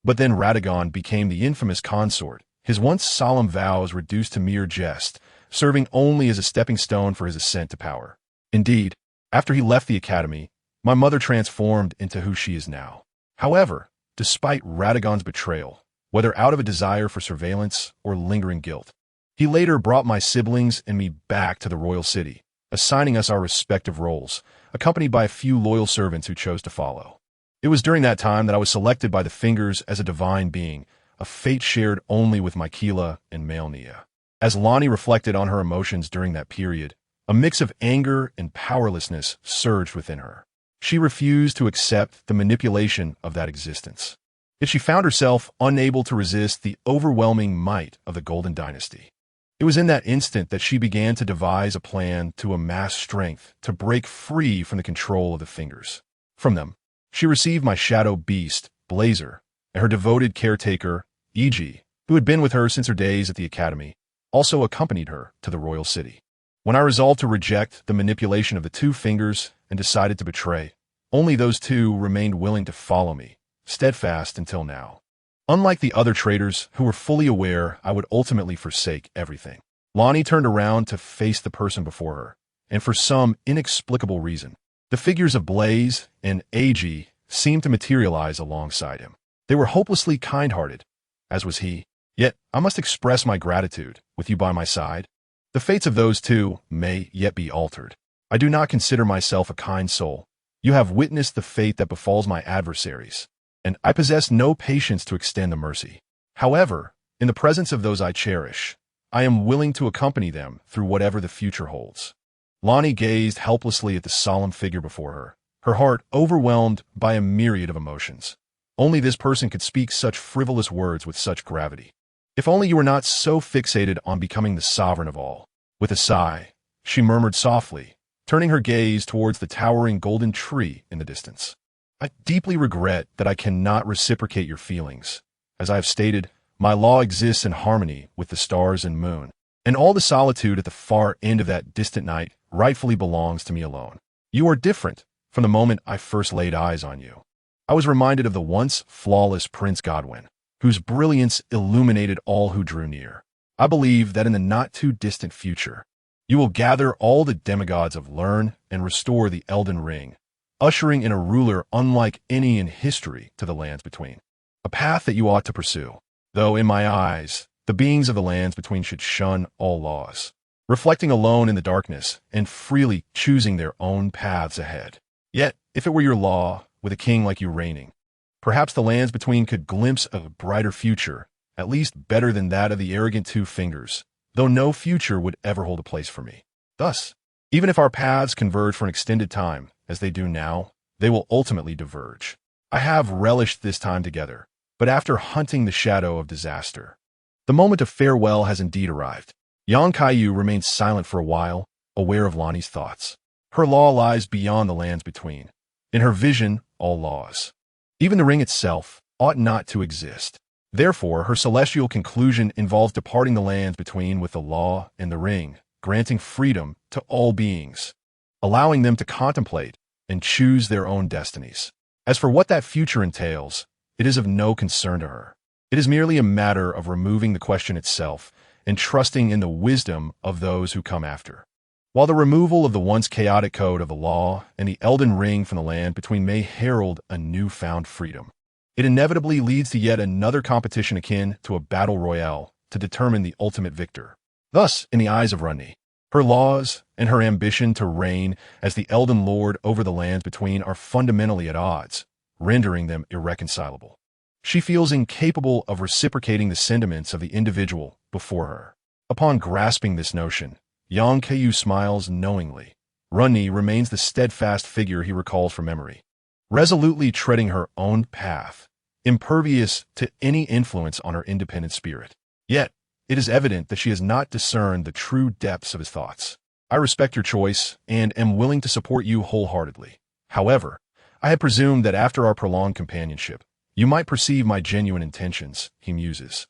But then Radagon became the infamous consort, his once solemn vows reduced to mere jest, serving only as a stepping stone for his ascent to power. Indeed, after he left the academy, my mother transformed into who she is now. However, despite Radagon's betrayal, whether out of a desire for surveillance or lingering guilt, he later brought my siblings and me back to the royal city, assigning us our respective roles, accompanied by a few loyal servants who chose to follow. It was during that time that I was selected by the Fingers as a divine being, a fate shared only with Mykela and Malnia. As Lonnie reflected on her emotions during that period, A mix of anger and powerlessness surged within her. She refused to accept the manipulation of that existence. Yet she found herself unable to resist the overwhelming might of the Golden Dynasty. It was in that instant that she began to devise a plan to amass strength to break free from the control of the fingers. From them, she received my shadow beast, Blazer, and her devoted caretaker, E.G., who had been with her since her days at the academy, also accompanied her to the royal city. When I resolved to reject the manipulation of the two fingers and decided to betray, only those two remained willing to follow me, steadfast until now. Unlike the other traitors who were fully aware I would ultimately forsake everything, Lonnie turned around to face the person before her, and for some inexplicable reason, the figures of Blaze and AG seemed to materialize alongside him. They were hopelessly kind-hearted, as was he. Yet I must express my gratitude, with you by my side. The fates of those two may yet be altered. I do not consider myself a kind soul. You have witnessed the fate that befalls my adversaries, and I possess no patience to extend the mercy. However, in the presence of those I cherish, I am willing to accompany them through whatever the future holds. Lonnie gazed helplessly at the solemn figure before her heart overwhelmed by a myriad of emotions. Only this person could speak such frivolous words with such gravity. If only you were not so fixated on becoming the sovereign of all. With a sigh, she murmured softly, turning her gaze towards the towering golden tree in the distance. I deeply regret that I cannot reciprocate your feelings. As I have stated, my law exists in harmony with the stars and moon, and all the solitude at the far end of that distant night rightfully belongs to me alone. You are different from the moment I first laid eyes on you. I was reminded of the once flawless Prince Godwin, whose brilliance illuminated all who drew near. I believe that in the not-too-distant future, you will gather all the demigods of Learn and restore the Elden Ring, ushering in a ruler unlike any in history to the lands between. A path that you ought to pursue, though in my eyes, the beings of the lands between should shun all laws, reflecting alone in the darkness and freely choosing their own paths ahead. Yet, if it were your law, with a king like you reigning, perhaps the lands between could glimpse a brighter future, at least better than that of the arrogant two fingers, though no future would ever hold a place for me. Thus, even if our paths converge for an extended time, as they do now, they will ultimately diverge. I have relished this time together, but after hunting the shadow of disaster, the moment of farewell has indeed arrived. Young Kaiyu remained silent for a while, aware of Lonnie's thoughts. Her law lies beyond the lands between. In her vision, all laws, even the ring itself, ought not to exist. Therefore, her celestial conclusion involves departing the lands between with the law and the ring, granting freedom to all beings, allowing them to contemplate and choose their own destinies. As for what that future entails, it is of no concern to her. It is merely a matter of removing the question itself and trusting in the wisdom of those who come after. While the removal of the once chaotic code of the law and the Elden Ring from the land between may herald a newfound freedom, it inevitably leads to yet another competition akin to a battle royale to determine the ultimate victor. Thus, in the eyes of Runni, her laws and her ambition to reign as the Elden Lord over the lands between are fundamentally at odds, rendering them irreconcilable. She feels incapable of reciprocating the sentiments of the individual before her. Upon grasping this notion, Yang Kaiyu smiles knowingly. Runni remains the steadfast figure he recalls from memory, resolutely treading her own path, impervious to any influence on her independent spirit. Yet, it is evident that she has not discerned the true depths of his thoughts. I respect your choice and am willing to support you wholeheartedly. However, I had presumed that after our prolonged companionship, you might perceive my genuine intentions, he muses.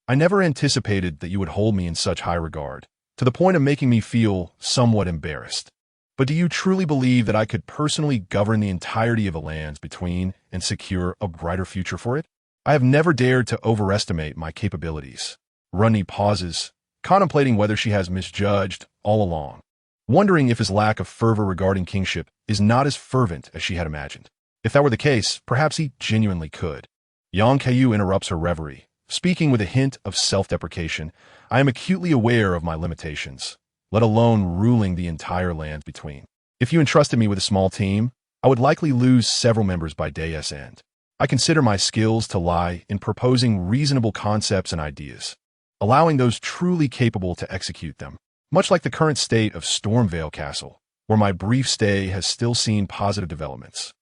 I never anticipated that you would hold me in such high regard, to the point of making me feel somewhat embarrassed. But do you truly believe that I could personally govern the entirety of the lands between and secure a brighter future for it? I have never dared to overestimate my capabilities. Runni pauses, contemplating whether she has misjudged all along, wondering if his lack of fervor regarding kingship is not as fervent as she had imagined. If that were the case, perhaps he genuinely could. Yang Kaiyu interrupts her reverie, speaking with a hint of self-deprecation. I am acutely aware of my limitations, let alone ruling the entire lands between. If you entrusted me with a small team, I would likely lose several members by day's end. I consider my skills to lie in proposing reasonable concepts and ideas, allowing those truly capable to execute them. much like the current state of Stormvale Castle, where my brief stay has still seen positive developments.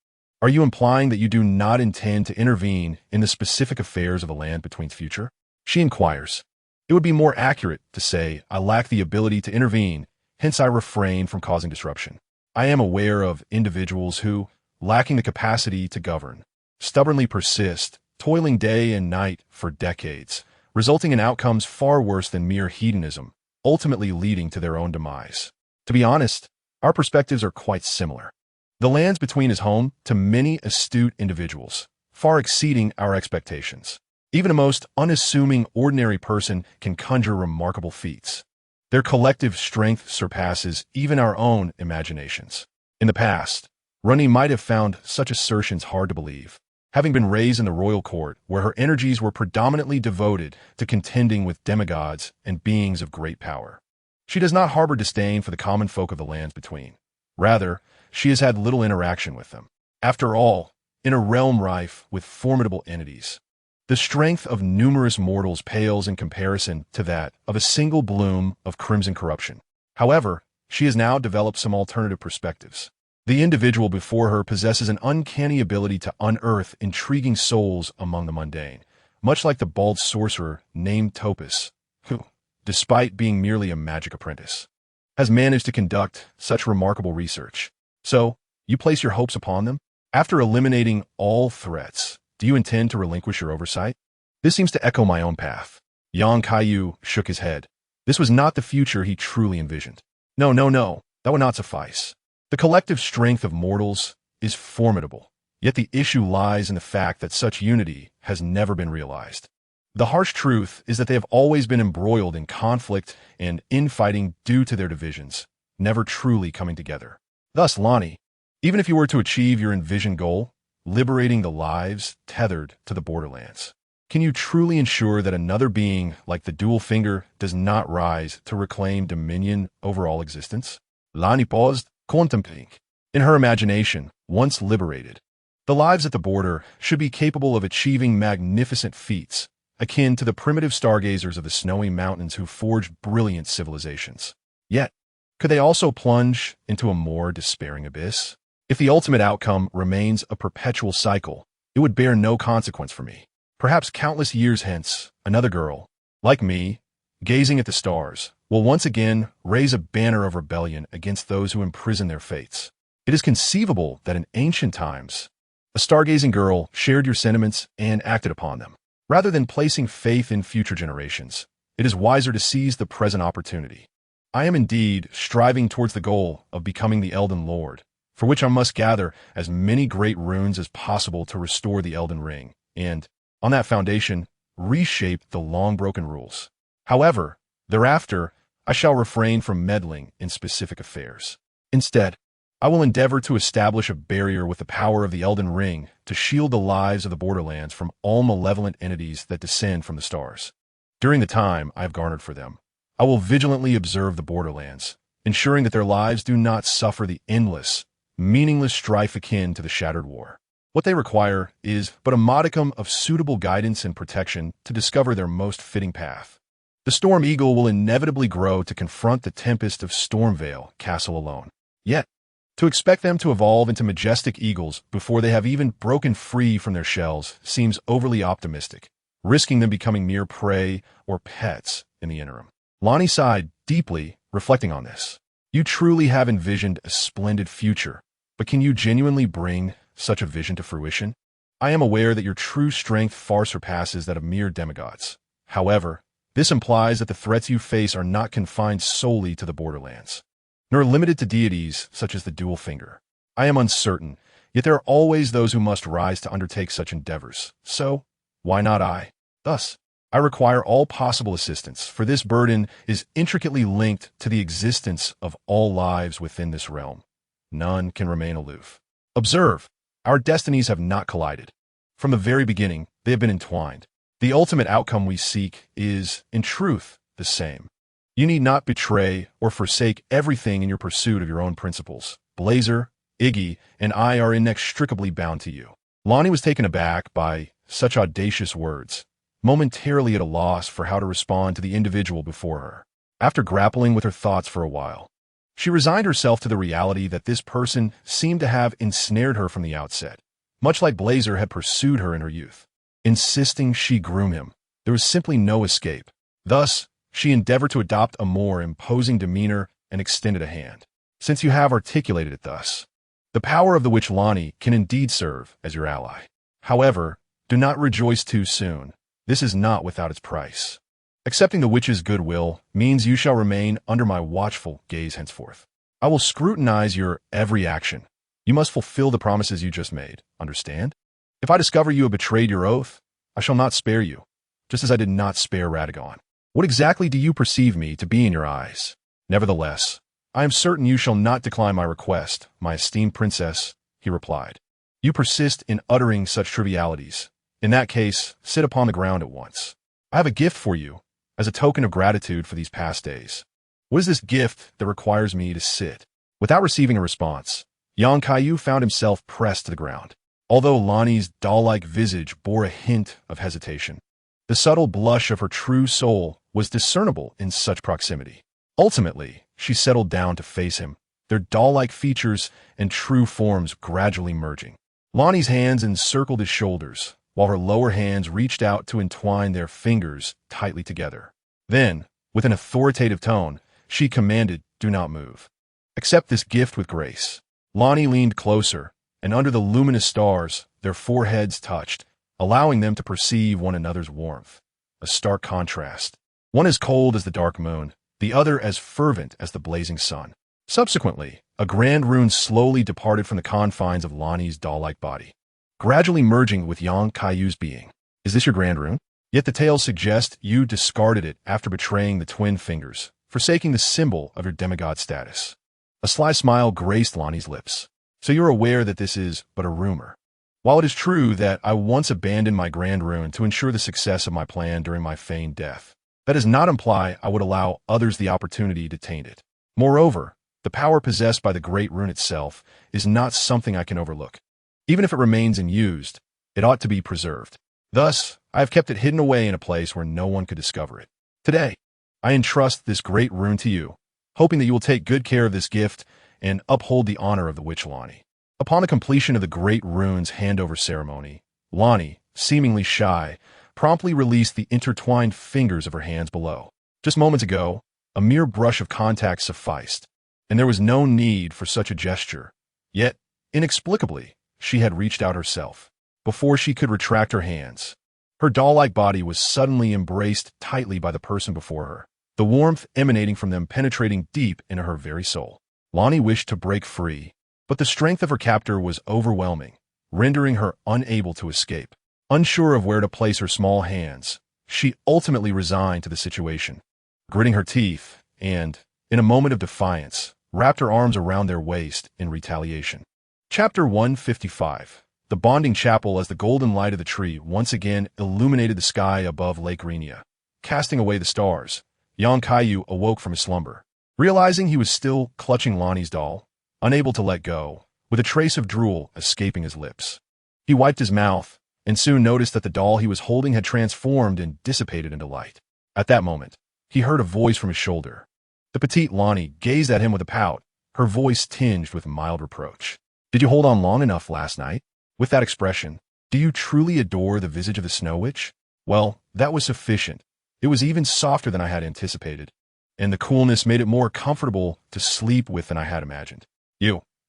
Are you implying that you do not intend to intervene in the specific affairs of a land between's future? She inquires. It would be more accurate to say I lack the ability to intervene, hence I refrain from causing disruption. I am aware of individuals who, lacking the capacity to govern, stubbornly persist, toiling day and night for decades, resulting in outcomes far worse than mere hedonism, ultimately leading to their own demise. To be honest, our perspectives are quite similar. The lands between is home to many astute individuals, far exceeding our expectations. Even a most unassuming ordinary person can conjure remarkable feats. Their collective strength surpasses even our own imaginations. In the past, Rani might have found such assertions hard to believe, having been raised in the royal court where her energies were predominantly devoted to contending with demigods and beings of great power. She does not harbor disdain for the common folk of the lands between. Rather, she has had little interaction with them. After all, in a realm rife with formidable entities, the strength of numerous mortals pales in comparison to that of a single bloom of crimson corruption. However, she has now developed some alternative perspectives. The individual before her possesses an uncanny ability to unearth intriguing souls among the mundane, much like the bald sorcerer named Topus, who, despite being merely a magic apprentice, has managed to conduct such remarkable research. So, you place your hopes upon them? After eliminating all threats, do you intend to relinquish your oversight? This seems to echo my own path. Young Kaiyu shook his head. This was not the future he truly envisioned. No, that would not suffice. The collective strength of mortals is formidable, yet the issue lies in the fact that such unity has never been realized. The harsh truth is that they have always been embroiled in conflict and infighting due to their divisions, never truly coming together. Thus, Lonnie, even if you were to achieve your envisioned goal, liberating the lives tethered to the borderlands, can you truly ensure that another being like the Dual Finger does not rise to reclaim dominion over all existence? Lonnie paused, contemplating. In her imagination, once liberated, the lives at the border should be capable of achieving magnificent feats, akin to the primitive stargazers of the snowy mountains who forged brilliant civilizations. Yet, could they also plunge into a more despairing abyss? If the ultimate outcome remains a perpetual cycle, it would bear no consequence for me. Perhaps countless years hence, another girl, like me, gazing at the stars, will once again raise a banner of rebellion against those who imprison their fates. It is conceivable that in ancient times, a stargazing girl shared your sentiments and acted upon them. Rather than placing faith in future generations, it is wiser to seize the present opportunity. I am indeed striving towards the goal of becoming the Elden Lord, for which I must gather as many great runes as possible to restore the Elden Ring, and, on that foundation, reshape the long-broken rules. However, thereafter, I shall refrain from meddling in specific affairs. Instead, I will endeavor to establish a barrier with the power of the Elden Ring to shield the lives of the Borderlands from all malevolent entities that descend from the stars. During the time I have garnered for them, I will vigilantly observe the Borderlands, ensuring that their lives do not suffer the endless, meaningless strife akin to the Shattered War. What they require is but a modicum of suitable guidance and protection to discover their most fitting path. The Storm Eagle will inevitably grow to confront the tempest of Stormvale Castle alone. Yet, to expect them to evolve into majestic eagles before they have even broken free from their shells seems overly optimistic, risking them becoming mere prey or pets in the interim. Lonnie sighed deeply, reflecting on this. You truly have envisioned a splendid future, but can you genuinely bring such a vision to fruition? I am aware that your true strength far surpasses that of mere demigods. However, this implies that the threats you face are not confined solely to the Borderlands, nor limited to deities such as the Dual Finger. I am uncertain, yet there are always those who must rise to undertake such endeavors. So, why not I? Thus, I require all possible assistance, for this burden is intricately linked to the existence of all lives within this realm. None can remain aloof. Observe, our destinies have not collided. From the very beginning, they have been entwined. The ultimate outcome we seek is, in truth, the same. You need not betray or forsake everything in your pursuit of your own principles. Blazer, Iggy, and I are inextricably bound to you. Lonnie was taken aback by such audacious words, momentarily at a loss for how to respond to the individual before her. After grappling with her thoughts for a while, she resigned herself to the reality that this person seemed to have ensnared her from the outset, much like Blazer had pursued her in her youth. Insisting she groom him, there was simply no escape. Thus, she endeavored to adopt a more imposing demeanor and extended a hand. Since you have articulated it thus, the power of the witch Lonnie can indeed serve as your ally. However, do not rejoice too soon. This is not without its price. Accepting the witch's goodwill means you shall remain under my watchful gaze henceforth. I will scrutinize your every action. You must fulfill the promises you just made, understand? If I discover you have betrayed your oath, I shall not spare you, just as I did not spare Radagon. What exactly do you perceive me to be in your eyes? Nevertheless, I am certain you shall not decline my request, my esteemed princess, he replied. You persist in uttering such trivialities. In that case, sit upon the ground at once. I have a gift for you, as a token of gratitude for these past days. What is this gift that requires me to sit? Without receiving a response, young Kaiyu found himself pressed to the ground. Although Lonnie's doll-like visage bore a hint of hesitation, the subtle blush of her true soul was discernible in such proximity. Ultimately, she settled down to face him, their doll-like features and true forms gradually merging. Lonnie's hands encircled his shoulders, while her lower hands reached out to entwine their fingers tightly together. Then, with an authoritative tone, she commanded, "Do not move. Accept this gift with grace." Lonnie leaned closer, and under the luminous stars, their foreheads touched, allowing them to perceive one another's warmth. A stark contrast. One as cold as the dark moon, the other as fervent as the blazing sun. Subsequently, a grand rune slowly departed from the confines of Lonnie's doll-like body, gradually merging with Yang Kaiyu's being. Is this your grand rune? Yet the tales suggest you discarded it after betraying the twin fingers, forsaking the symbol of your demigod status. A sly smile graced Lonnie's lips. So you're aware that this is but a rumor. While it is true that I once abandoned my grand rune to ensure the success of my plan during my feigned death, that does not imply I would allow others the opportunity to taint it. Moreover, the power possessed by the great rune itself is not something I can overlook. Even if it remains unused, it ought to be preserved. Thus, I have kept it hidden away in a place where no one could discover it. Today, I entrust this great rune to you, hoping that you will take good care of this gift and uphold the honor of the witch Lonnie. Upon the completion of the great rune's handover ceremony, Lonnie, seemingly shy, promptly released the intertwined fingers of her hands below. Just moments ago, a mere brush of contact sufficed, and there was no need for such a gesture. Yet, inexplicably, she had reached out herself. Before she could retract her hands, her doll-like body was suddenly embraced tightly by the person before her, the warmth emanating from them penetrating deep into her very soul. Lonnie wished to break free, but the strength of her captor was overwhelming, rendering her unable to escape. Unsure of where to place her small hands, she ultimately resigned to the situation, gritting her teeth and, in a moment of defiance, wrapped her arms around their waist in retaliation. Chapter 155. The Bonding Chapel. As the golden light of the tree once again illuminated the sky above Lake Renia, casting away the stars, young Kaiyu awoke from his slumber. Realizing he was still clutching Lonnie's doll, unable to let go, with a trace of drool escaping his lips. He wiped his mouth, and soon noticed that the doll he was holding had transformed and dissipated into light. At that moment, he heard a voice from his shoulder. The petite Lonnie gazed at him with a pout, her voice tinged with mild reproach. "Did you hold on long enough last night? With that expression, do you truly adore the visage of the Snow Witch?" Well, that was sufficient. It was even softer than I had anticipated, and the coolness made it more comfortable to sleep with than I had imagined.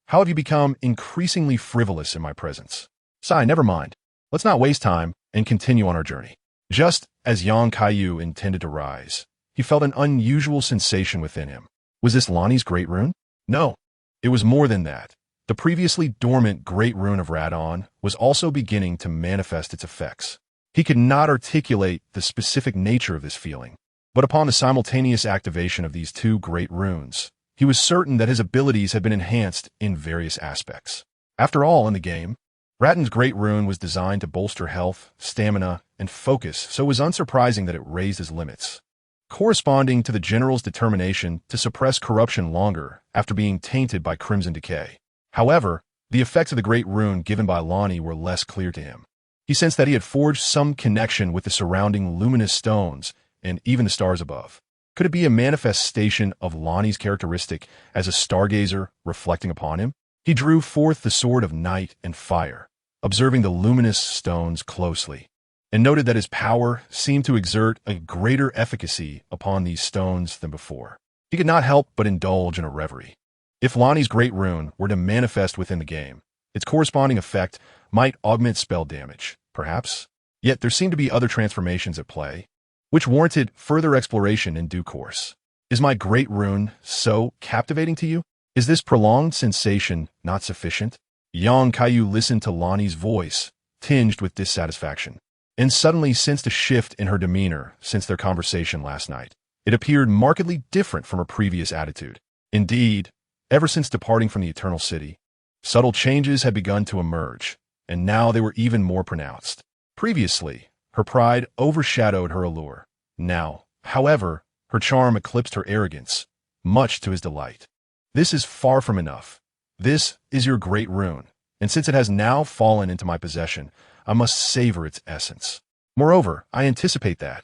How have you become increasingly frivolous in my presence? Sigh, never mind. Let's not waste time and continue on our journey. Just as Yang Kaiyu intended to rise, he felt an unusual sensation within him. Was this Lonnie's great rune? No, it was more than that. The previously dormant great rune of Radon was also beginning to manifest its effects. He could not articulate the specific nature of this feeling, but upon the simultaneous activation of these two great runes, he was certain that his abilities had been enhanced in various aspects. After all, in the game, Radon's great rune was designed to bolster health, stamina, and focus, so it was unsurprising that it raised his limits, corresponding to the general's determination to suppress corruption longer after being tainted by Crimson Decay. However, the effects of the great rune given by Lonnie were less clear to him. He sensed that he had forged some connection with the surrounding luminous stones and even the stars above. Could it be a manifestation of Lonnie's characteristic as a stargazer reflecting upon him? He drew forth the sword of night and fire, observing the luminous stones closely, and noted that his power seemed to exert a greater efficacy upon these stones than before. He could not help but indulge in a reverie. If Lonnie's great rune were to manifest within the game, its corresponding effect might augment spell damage, perhaps. Yet there seemed to be other transformations at play, which warranted further exploration in due course. Is my great rune so captivating to you? Is this prolonged sensation not sufficient? Young Kaiyu listened to Lonnie's voice, tinged with dissatisfaction, and suddenly sensed a shift in her demeanor since their conversation last night. It appeared markedly different from her previous attitude. Indeed, ever since departing from the Eternal City, subtle changes had begun to emerge, and now they were even more pronounced. Previously, her pride overshadowed her allure. Now, however, her charm eclipsed her arrogance, much to his delight. This is far from enough. This is your great rune, and since it has now fallen into my possession, I must savor its essence. Moreover, I anticipate that,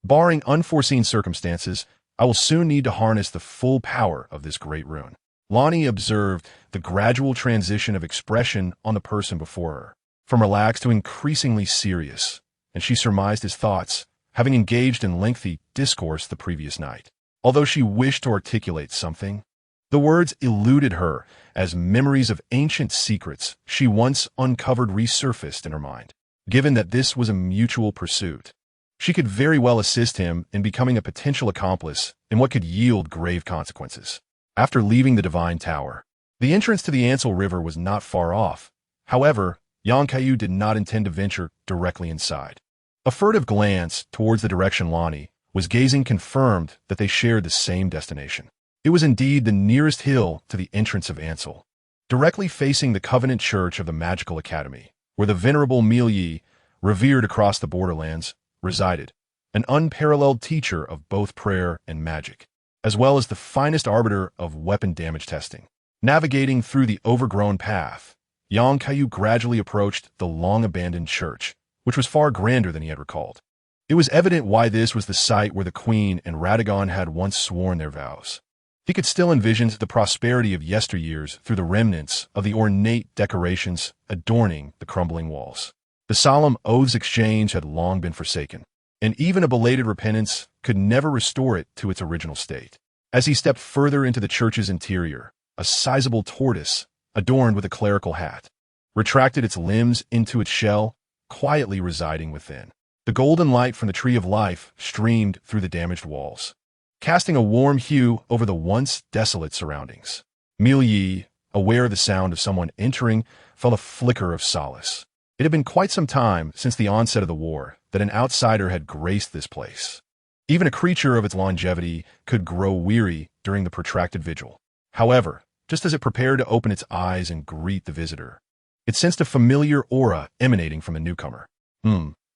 barring unforeseen circumstances, I will soon need to harness the full power of this great rune. Lonnie observed the gradual transition of expression on the person before her, from relaxed to increasingly serious, and she surmised his thoughts, having engaged in lengthy discourse the previous night. Although she wished to articulate something, the words eluded her as memories of ancient secrets she once uncovered resurfaced in her mind. Given that this was a mutual pursuit, she could very well assist him in becoming a potential accomplice in what could yield grave consequences. After leaving the Divine Tower, the entrance to the Ansel River was not far off. However, Yang Kaiyu did not intend to venture directly inside. A furtive glance towards the direction Lonnie was gazing confirmed that they shared the same destination. It was indeed the nearest hill to the entrance of Ansel, directly facing the Covenant Church of the Magical Academy, where the venerable Yi, revered across the borderlands, resided, an unparalleled teacher of both prayer and magic, as well as the finest arbiter of weapon damage testing. Navigating through the overgrown path, Yang Kaiyu gradually approached the long-abandoned church, which was far grander than he had recalled. It was evident why this was the site where the Queen and Radagon had once sworn their vows. He could still envision the prosperity of yesteryears through the remnants of the ornate decorations adorning the crumbling walls. The solemn oaths exchanged had long been forsaken, and even a belated repentance could never restore it to its original state. As he stepped further into the church's interior, a sizable tortoise, adorned with a clerical hat, retracted its limbs into its shell, quietly residing within. The golden light from the Tree of Life streamed through the damaged walls, casting a warm hue over the once desolate surroundings. Yi, aware of the sound of someone entering, felt a flicker of solace. It had been quite some time since the onset of the war that an outsider had graced this place. Even a creature of its longevity could grow weary during the protracted vigil. However, just as it prepared to open its eyes and greet the visitor, it sensed a familiar aura emanating from the newcomer.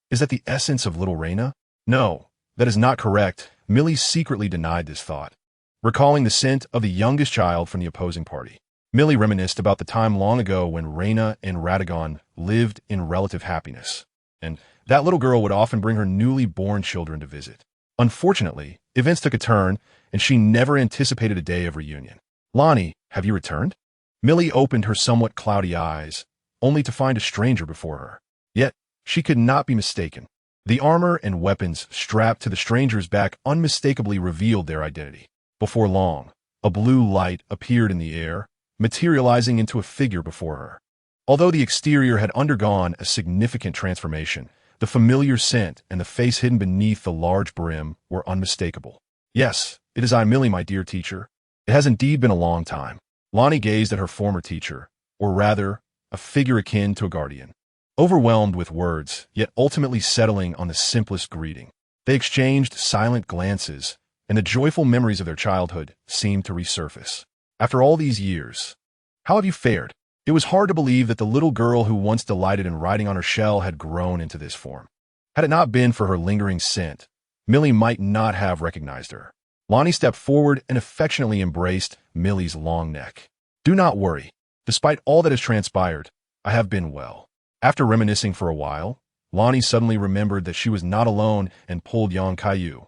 Is that the essence of little Reyna? No, that is not correct. Millie secretly denied this thought, recalling the scent of the youngest child from the opposing party. Millie reminisced about the time long ago when Reyna and Radagon lived in relative happiness, and that little girl would often bring her newly born children to visit. Unfortunately, events took a turn, and she never anticipated a day of reunion. Lonnie, have you returned? Millie opened her somewhat cloudy eyes, only to find a stranger before her. Yet, she could not be mistaken. The armor and weapons strapped to the stranger's back unmistakably revealed their identity. Before long, a blue light appeared in the air, materializing into a figure before her. Although the exterior had undergone a significant transformation, the familiar scent and the face hidden beneath the large brim were unmistakable. Yes, it is I, Millie, my dear teacher. It has indeed been a long time. Lonnie gazed at her former teacher, or rather, a figure akin to a guardian. Overwhelmed with words, yet ultimately settling on the simplest greeting. They exchanged silent glances, and the joyful memories of their childhood seemed to resurface. After all these years, how have you fared? It was hard to believe that the little girl who once delighted in riding on her shell had grown into this form. Had it not been for her lingering scent, Millie might not have recognized her. Lonnie stepped forward and affectionately embraced Millie's long neck. Do not worry. Despite all that has transpired, I have been well. After reminiscing for a while, Lonnie suddenly remembered that she was not alone and pulled Yang Kaiyu,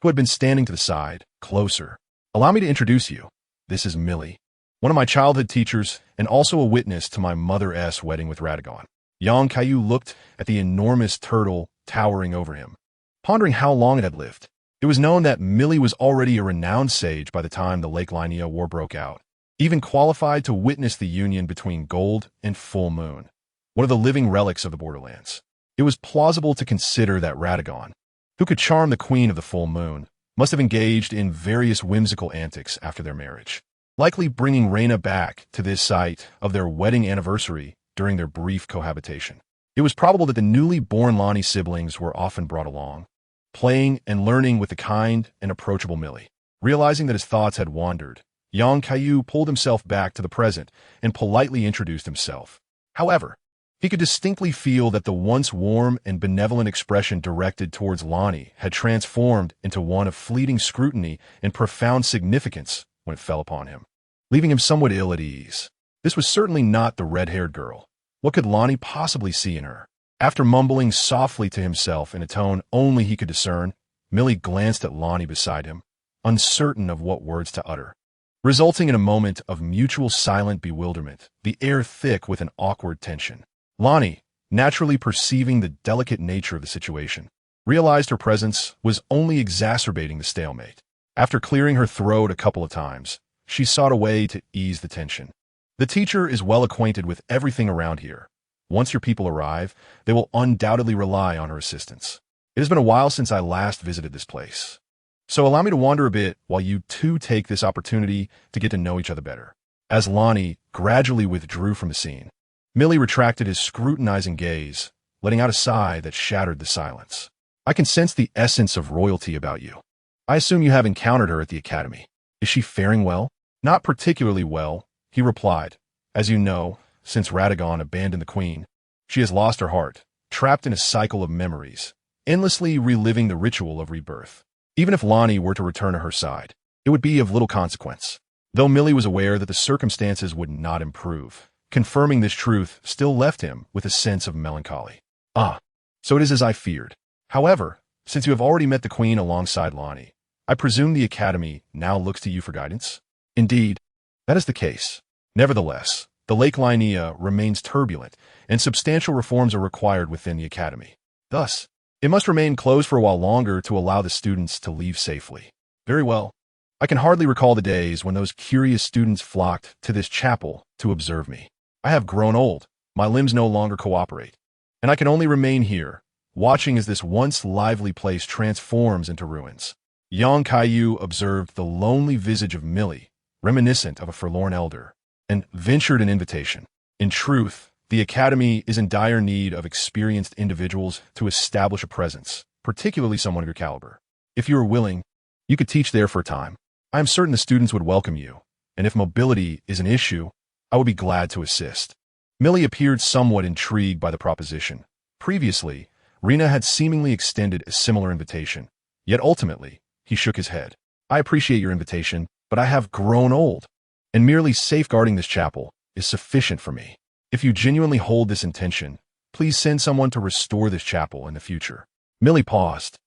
who had been standing to the side, closer. "Allow me to introduce you. This is Millie, one of my childhood teachers and also a witness to my mother's wedding with Radagon." Young Kaiyu looked at the enormous turtle towering over him, pondering how long it had lived. It was known that Millie was already a renowned sage by the time the Lake Linnea War broke out, even qualified to witness the union between Gold and Full Moon, one of the living relics of the Borderlands. It was plausible to consider that Radagon, who could charm the Queen of the Full Moon, must have engaged in various whimsical antics after their marriage, likely bringing Reyna back to this site of their wedding anniversary during their brief cohabitation. It was probable that the newly born Lonnie siblings were often brought along, playing and learning with the kind and approachable Millie. Realizing that his thoughts had wandered, Yang Kaiyu pulled himself back to the present and politely introduced himself. However, he could distinctly feel that the once warm and benevolent expression directed towards Lonnie had transformed into one of fleeting scrutiny and profound significance when it fell upon him, leaving him somewhat ill at ease. This was certainly not the red-haired girl. What could Lonnie possibly see in her? After mumbling softly to himself in a tone only he could discern, Millie glanced at Lonnie beside him, uncertain of what words to utter, resulting in a moment of mutual silent bewilderment, the air thick with an awkward tension. Lonnie, naturally perceiving the delicate nature of the situation, realized her presence was only exacerbating the stalemate. After clearing her throat a couple of times, she sought a way to ease the tension. "The teacher is well acquainted with everything around here. Once your people arrive, they will undoubtedly rely on her assistance. It has been a while since I last visited this place, so allow me to wander a bit while you two take this opportunity to get to know each other better." As Lonnie gradually withdrew from the scene, Millie retracted his scrutinizing gaze, letting out a sigh that shattered the silence. "I can sense the essence of royalty about you. I assume you have encountered her at the academy. Is she faring well?" "Not particularly well," he replied. "As you know, since Radagon abandoned the Queen, she has lost her heart, trapped in a cycle of memories, endlessly reliving the ritual of rebirth. Even if Lonnie were to return to her side, it would be of little consequence." Though Millie was aware that the circumstances would not improve, confirming this truth still left him with a sense of melancholy. "Ah, so it is as I feared. However, since you have already met the Queen alongside Lonnie, I presume the Academy now looks to you for guidance?" "Indeed, that is the case. Nevertheless, the Lake Linnea remains turbulent, and substantial reforms are required within the Academy. Thus, it must remain closed for a while longer to allow the students to leave safely." "Very well. I can hardly recall the days when those curious students flocked to this chapel to observe me. I have grown old, my limbs no longer cooperate, and I can only remain here, watching as this once lively place transforms into ruins." Yang Kaiyu observed the lonely visage of Millie, reminiscent of a forlorn elder, and ventured an invitation. "In truth, the Academy is in dire need of experienced individuals to establish a presence, particularly someone of your caliber. If you are willing, you could teach there for a time. I am certain the students would welcome you, and if mobility is an issue, I would be glad to assist." Millie appeared somewhat intrigued by the proposition. Previously, Rena had seemingly extended a similar invitation, yet ultimately, he shook his head. "I appreciate your invitation, but I have grown old, and merely safeguarding this chapel is sufficient for me. If you genuinely hold this intention, please send someone to restore this chapel in the future." Millie paused,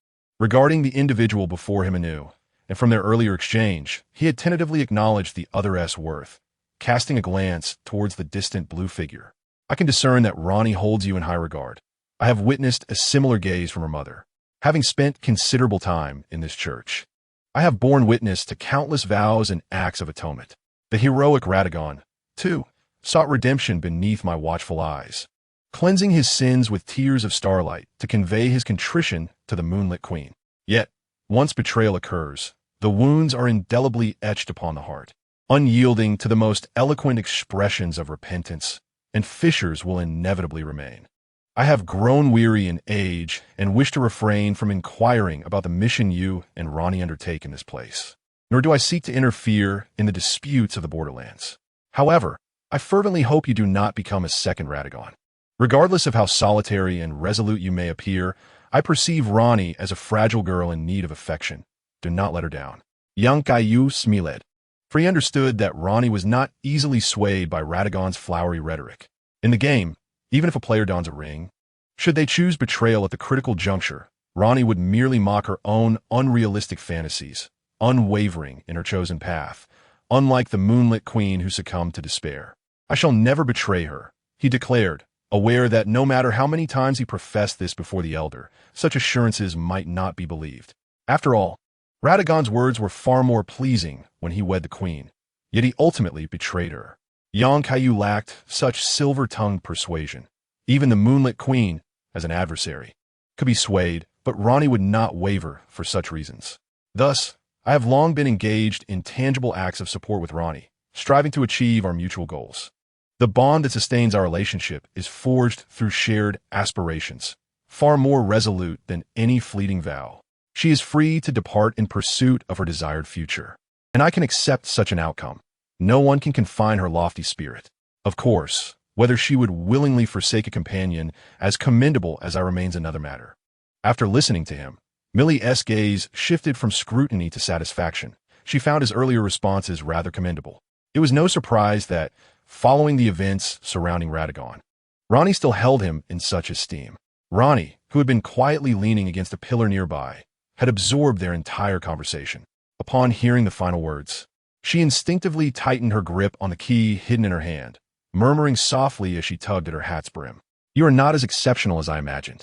regarding the individual before him anew, and from their earlier exchange, he had tentatively acknowledged the other's worth, casting a glance towards the distant blue figure. "I can discern that Ronnie holds you in high regard. I have witnessed a similar gaze from her mother. Having spent considerable time in this church, I have borne witness to countless vows and acts of atonement. The heroic Radagon, too, sought redemption beneath my watchful eyes, cleansing his sins with tears of starlight to convey his contrition to the moonlit queen. Yet, once betrayal occurs, the wounds are indelibly etched upon the heart, unyielding to the most eloquent expressions of repentance, and fissures will inevitably remain. I have grown weary in age and wish to refrain from inquiring about the mission you and Ronnie undertake in this place, nor do I seek to interfere in the disputes of the Borderlands. However, I fervently hope you do not become a second Radagon. Regardless of how solitary and resolute you may appear, I perceive Ronnie as a fragile girl in need of affection. Do not let her down." Young Kaiyu smiled, for he understood that Ronnie was not easily swayed by Radagon's flowery rhetoric. In the game, even if a player dons a ring, should they choose betrayal at the critical juncture, Ronnie would merely mock her own unrealistic fantasies, unwavering in her chosen path, unlike the moonlit queen who succumbed to despair. I shall never betray her, he declared, aware that no matter how many times he professed this before the elder, such assurances might not be believed. After all, Radagon's words were far more pleasing when he wed the queen, yet he ultimately betrayed her. Young Kaiyu lacked such silver-tongued persuasion. Even the moonlit queen, as an adversary, could be swayed, but Ronnie would not waver for such reasons. Thus, I have long been engaged in tangible acts of support with Ronnie, striving to achieve our mutual goals. The bond that sustains our relationship is forged through shared aspirations, far more resolute than any fleeting vow. She is free to depart in pursuit of her desired future, and I can accept such an outcome. No one can confine her lofty spirit. Of course, whether she would willingly forsake a companion as commendable as I remains another matter. After listening to him, Millie's gaze shifted from scrutiny to satisfaction. She found his earlier responses rather commendable. It was no surprise that, following the events surrounding Radagon, Ronnie still held him in such esteem. Ronnie, who had been quietly leaning against a pillar nearby, had absorbed their entire conversation. Upon hearing the final words, she instinctively tightened her grip on the key hidden in her hand, murmuring softly as she tugged at her hat's brim. You are not as exceptional as I imagined,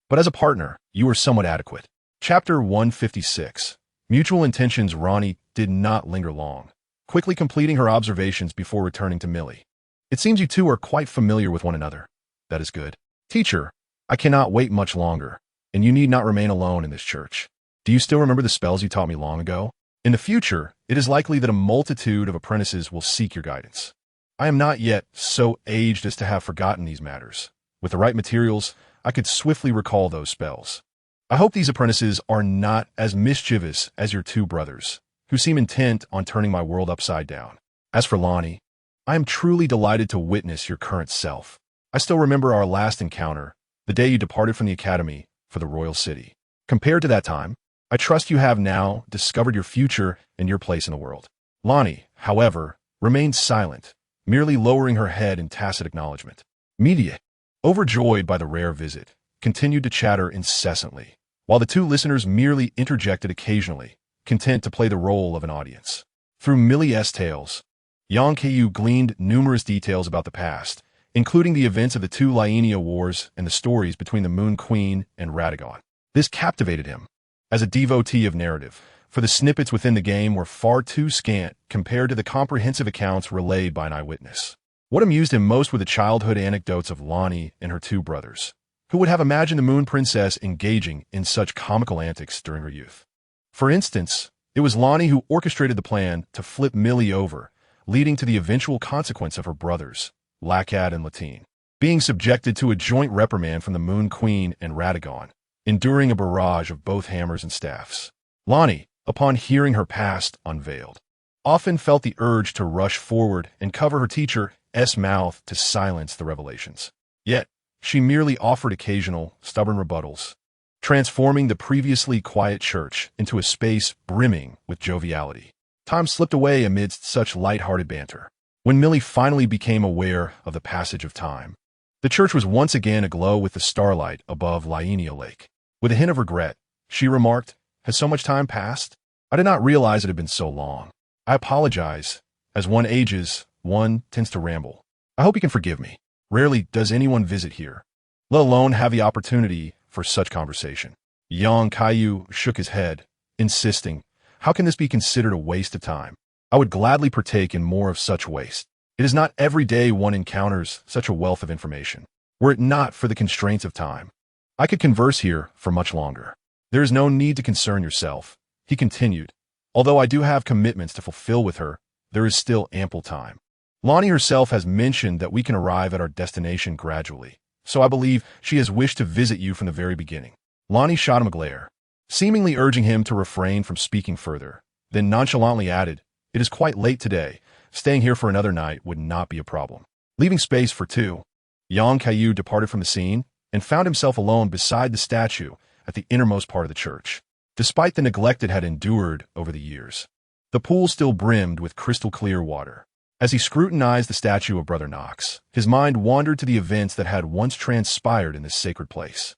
but as a partner, you are somewhat adequate. Chapter 156. Mutual Intentions. Ronnie did not linger long, quickly completing her observations before returning to Millie. It seems you two are quite familiar with one another. That is good. Teacher, I cannot wait much longer, and you need not remain alone in this church. Do you still remember the spells you taught me long ago? In the future, it is likely that a multitude of apprentices will seek your guidance. I am not yet so aged as to have forgotten these matters. With the right materials, I could swiftly recall those spells. I hope these apprentices are not as mischievous as your two brothers, who seem intent on turning my world upside down. As for Lonnie, I am truly delighted to witness your current self. I still remember our last encounter, the day you departed from the academy for the royal city. Compared to that time, I trust you have now discovered your future and your place in the world. Lonnie, however, remained silent, merely lowering her head in tacit acknowledgement. Media, overjoyed by the rare visit, continued to chatter incessantly, while the two listeners merely interjected occasionally, content to play the role of an audience. Through Millie's tales, Yang Kaiyu gleaned numerous details about the past, including the events of the two Lienia Wars and the stories between the Moon Queen and Radagon. This captivated him. As a devotee of narrative, for the snippets within the game were far too scant compared to the comprehensive accounts relayed by an eyewitness. What amused him most were the childhood anecdotes of Lonnie and her two brothers. Who would have imagined the Moon Princess engaging in such comical antics during her youth? For instance, it was Lonnie who orchestrated the plan to flip Millie over, leading to the eventual consequence of her brothers, Lakat and Latine, being subjected to a joint reprimand from the Moon Queen and Radagon, enduring a barrage of both hammers and staffs. Lonnie, upon hearing her past unveiled, often felt the urge to rush forward and cover her teacher's mouth to silence the revelations. Yet, she merely offered occasional, stubborn rebuttals, transforming the previously quiet church into a space brimming with joviality. Time slipped away amidst such light-hearted banter. When Millie finally became aware of the passage of time, the church was once again aglow with the starlight above Lienia Lake. With a hint of regret, she remarked, "Has so much time passed? I did not realize it had been so long. I apologize. As one ages, one tends to ramble. I hope you can forgive me. Rarely does anyone visit here, let alone have the opportunity for such conversation." Young Kaiyu shook his head, insisting, "How can this be considered a waste of time? I would gladly partake in more of such waste. It is not every day one encounters such a wealth of information. Were it not for the constraints of time, I could converse here for much longer. There is no need to concern yourself," he continued. "Although I do have commitments to fulfill with her, there is still ample time. Lonnie herself has mentioned that we can arrive at our destination gradually, so I believe she has wished to visit you from the very beginning." Lonnie shot him a glare, seemingly urging him to refrain from speaking further, then nonchalantly added, "It is quite late today. Staying here for another night would not be a problem." Leaving space for two, Yang Kaiyu departed from the scene and found himself alone beside the statue at the innermost part of the church. Despite the neglect it had endured over the years, the pool still brimmed with crystal-clear water. As he scrutinized the statue of Brother Knox, his mind wandered to the events that had once transpired in this sacred place.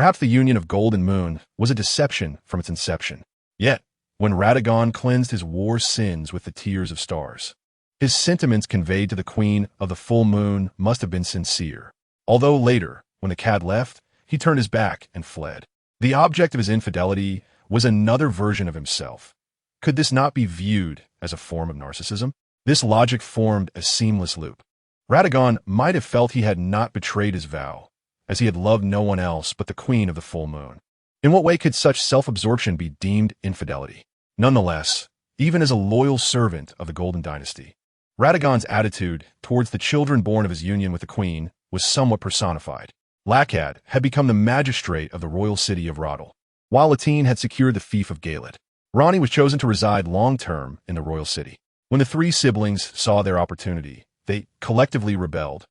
Perhaps the union of gold and moon was a deception from its inception. Yet, when Radagon cleansed his war sins with the tears of stars, his sentiments conveyed to the queen of the full moon must have been sincere. Although later, when the cat left, he turned his back and fled. The object of his infidelity was another version of himself. Could this not be viewed as a form of narcissism? This logic formed a seamless loop. Radagon might have felt he had not betrayed his vow, as he had loved no one else but the queen of the full moon. In what way could such self-absorption be deemed infidelity? Nonetheless, even as a loyal servant of the Golden Dynasty, Radagon's attitude towards the children born of his union with the queen was somewhat personified. Lakad had become the magistrate of the royal city of Roddle, while Latine had secured the fief of Galad. Ranni was chosen to reside long-term in the royal city. When the three siblings saw their opportunity, they collectively rebelled,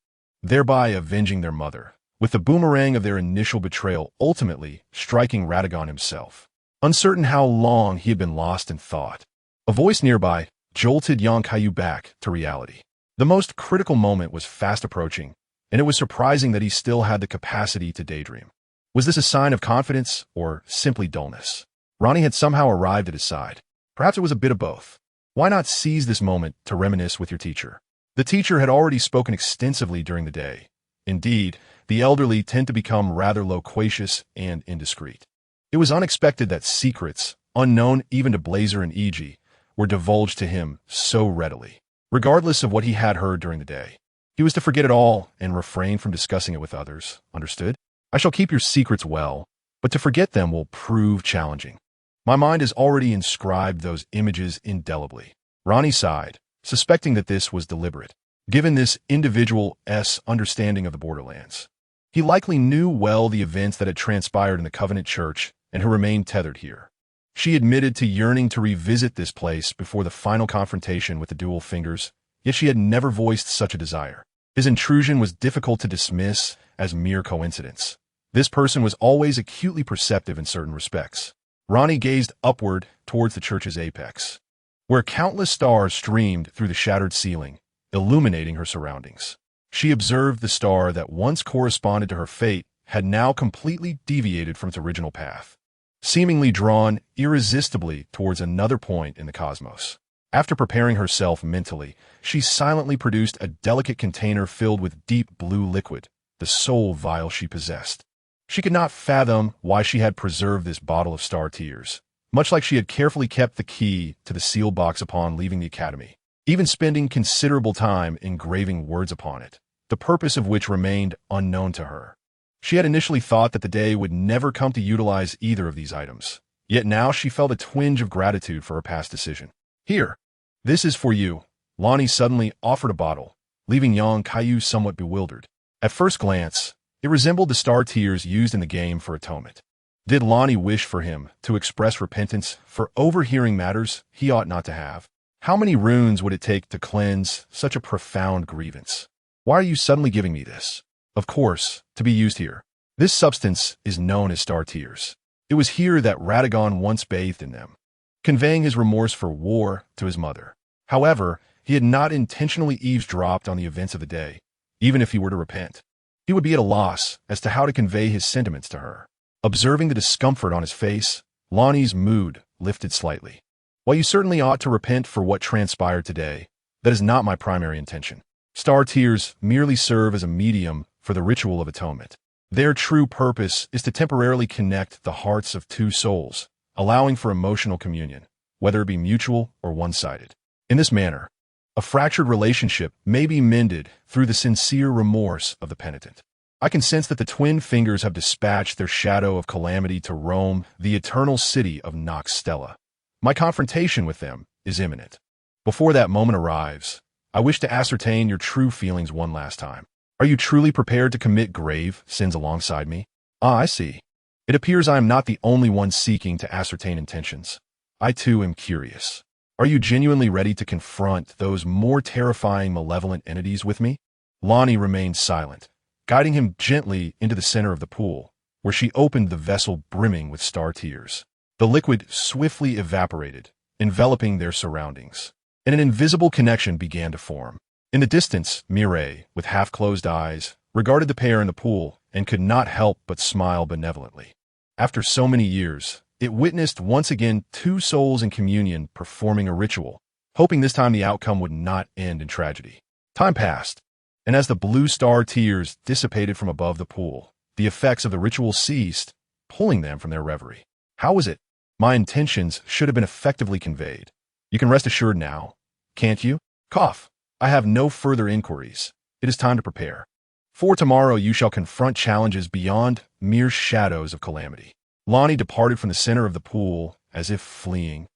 thereby avenging their mother, with the boomerang of their initial betrayal ultimately striking Radagon himself. Uncertain how long he had been lost in thought, a voice nearby jolted young Kaiyu back to reality. The most critical moment was fast approaching, and it was surprising that he still had the capacity to daydream. Was this a sign of confidence or simply dullness? Ranni had somehow arrived at his side. Perhaps it was a bit of both. Why not seize this moment to reminisce with your teacher? The teacher had already spoken extensively during the day. Indeed, the elderly tend to become rather loquacious and indiscreet. It was unexpected that secrets, unknown even to Blazer and Iji, were divulged to him so readily. Regardless of what he had heard during the day, he was to forget it all and refrain from discussing it with others. Understood? I shall keep your secrets well, but to forget them will prove challenging. My mind has already inscribed those images indelibly. Ranni sighed, suspecting that this was deliberate, given this individual's understanding of the borderlands. He likely knew well the events that had transpired in the Covenant Church and who remained tethered here. She admitted to yearning to revisit this place before the final confrontation with the dual fingers, yet she had never voiced such a desire. His intrusion was difficult to dismiss as mere coincidence. This person was always acutely perceptive in certain respects. Ranni gazed upward towards the church's apex, where countless stars streamed through the shattered ceiling, illuminating her surroundings. She observed the star that once corresponded to her fate had now completely deviated from its original path, seemingly drawn irresistibly towards another point in the cosmos. After preparing herself mentally, she silently produced a delicate container filled with deep blue liquid, the sole vial she possessed. She could not fathom why she had preserved this bottle of star tears, much like she had carefully kept the key to the seal box upon leaving the academy, even spending considerable time engraving words upon it, the purpose of which remained unknown to her. She had initially thought that the day would never come to utilize either of these items, yet now she felt a twinge of gratitude for her past decision. Here, this is for you. Lonnie suddenly offered a bottle, leaving young Kaiyu somewhat bewildered. At first glance, it resembled the star tears used in the game for atonement. Did Lonnie wish for him to express repentance for overhearing matters he ought not to have? How many runes would it take to cleanse such a profound grievance? Why are you suddenly giving me this? Of course, to be used here. This substance is known as star tears. It was here that Radagon once bathed in them, conveying his remorse for war to his mother. However, he had not intentionally eavesdropped on the events of the day. Even if he were to repent, he would be at a loss as to how to convey his sentiments to her. Observing the discomfort on his face, Lonnie's mood lifted slightly. While you certainly ought to repent for what transpired today, that is not my primary intention. Star tears merely serve as a medium for the ritual of atonement. Their true purpose is to temporarily connect the hearts of two souls, allowing for emotional communion, whether it be mutual or one-sided. In this manner, a fractured relationship may be mended through the sincere remorse of the penitent. I can sense that the twin fingers have dispatched their shadow of calamity to roam the eternal city of Nox Stella. My confrontation with them is imminent. Before that moment arrives, I wish to ascertain your true feelings one last time. Are you truly prepared to commit grave sins alongside me? Ah, I see. It appears I am not the only one seeking to ascertain intentions. I too am curious. Are you genuinely ready to confront those more terrifying malevolent entities with me? Lonnie remained silent, guiding him gently into the center of the pool, where she opened the vessel brimming with star tears. The liquid swiftly evaporated, enveloping their surroundings, and an invisible connection began to form. In the distance, Mireille, with half-closed eyes, regarded the pair in the pool, and could not help but smile benevolently. After so many years, it witnessed once again two souls in communion performing a ritual, hoping this time the outcome would not end in tragedy. Time passed, and as the blue star tears dissipated from above the pool, the effects of the ritual ceased, pulling them from their reverie. How was it? My intentions should have been effectively conveyed. You can rest assured now, can't you? Cough. I have no further inquiries. It is time to prepare. For tomorrow you shall confront challenges beyond mere shadows of calamity. Lonnie departed from the center of the pool as if fleeing,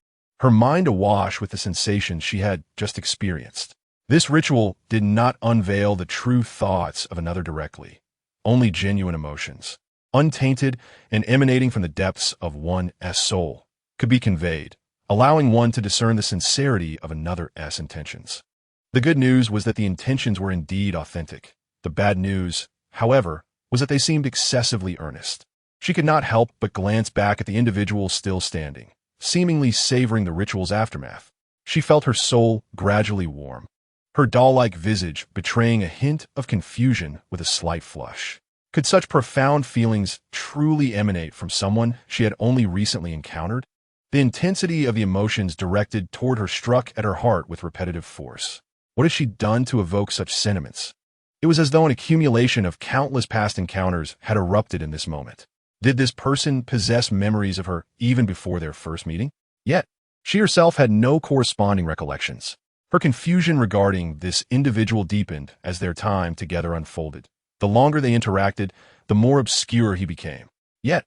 her mind awash with the sensations she had just experienced. This ritual did not unveil the true thoughts of another directly, only genuine emotions, untainted and emanating from the depths of one's soul, could be conveyed, allowing one to discern the sincerity of another's intentions. The good news was that the intentions were indeed authentic. The bad news, however, was that they seemed excessively earnest. She could not help but glance back at the individual still standing, seemingly savoring the ritual's aftermath. She felt her soul gradually warm, her doll-like visage betraying a hint of confusion with a slight flush. Could such profound feelings truly emanate from someone she had only recently encountered? The intensity of the emotions directed toward her struck at her heart with repetitive force. What had she done to evoke such sentiments? It was as though an accumulation of countless past encounters had erupted in this moment. Did this person possess memories of her even before their first meeting? Yet, she herself had no corresponding recollections. Her confusion regarding this individual deepened as their time together unfolded. The longer they interacted, the more obscure he became. Yet,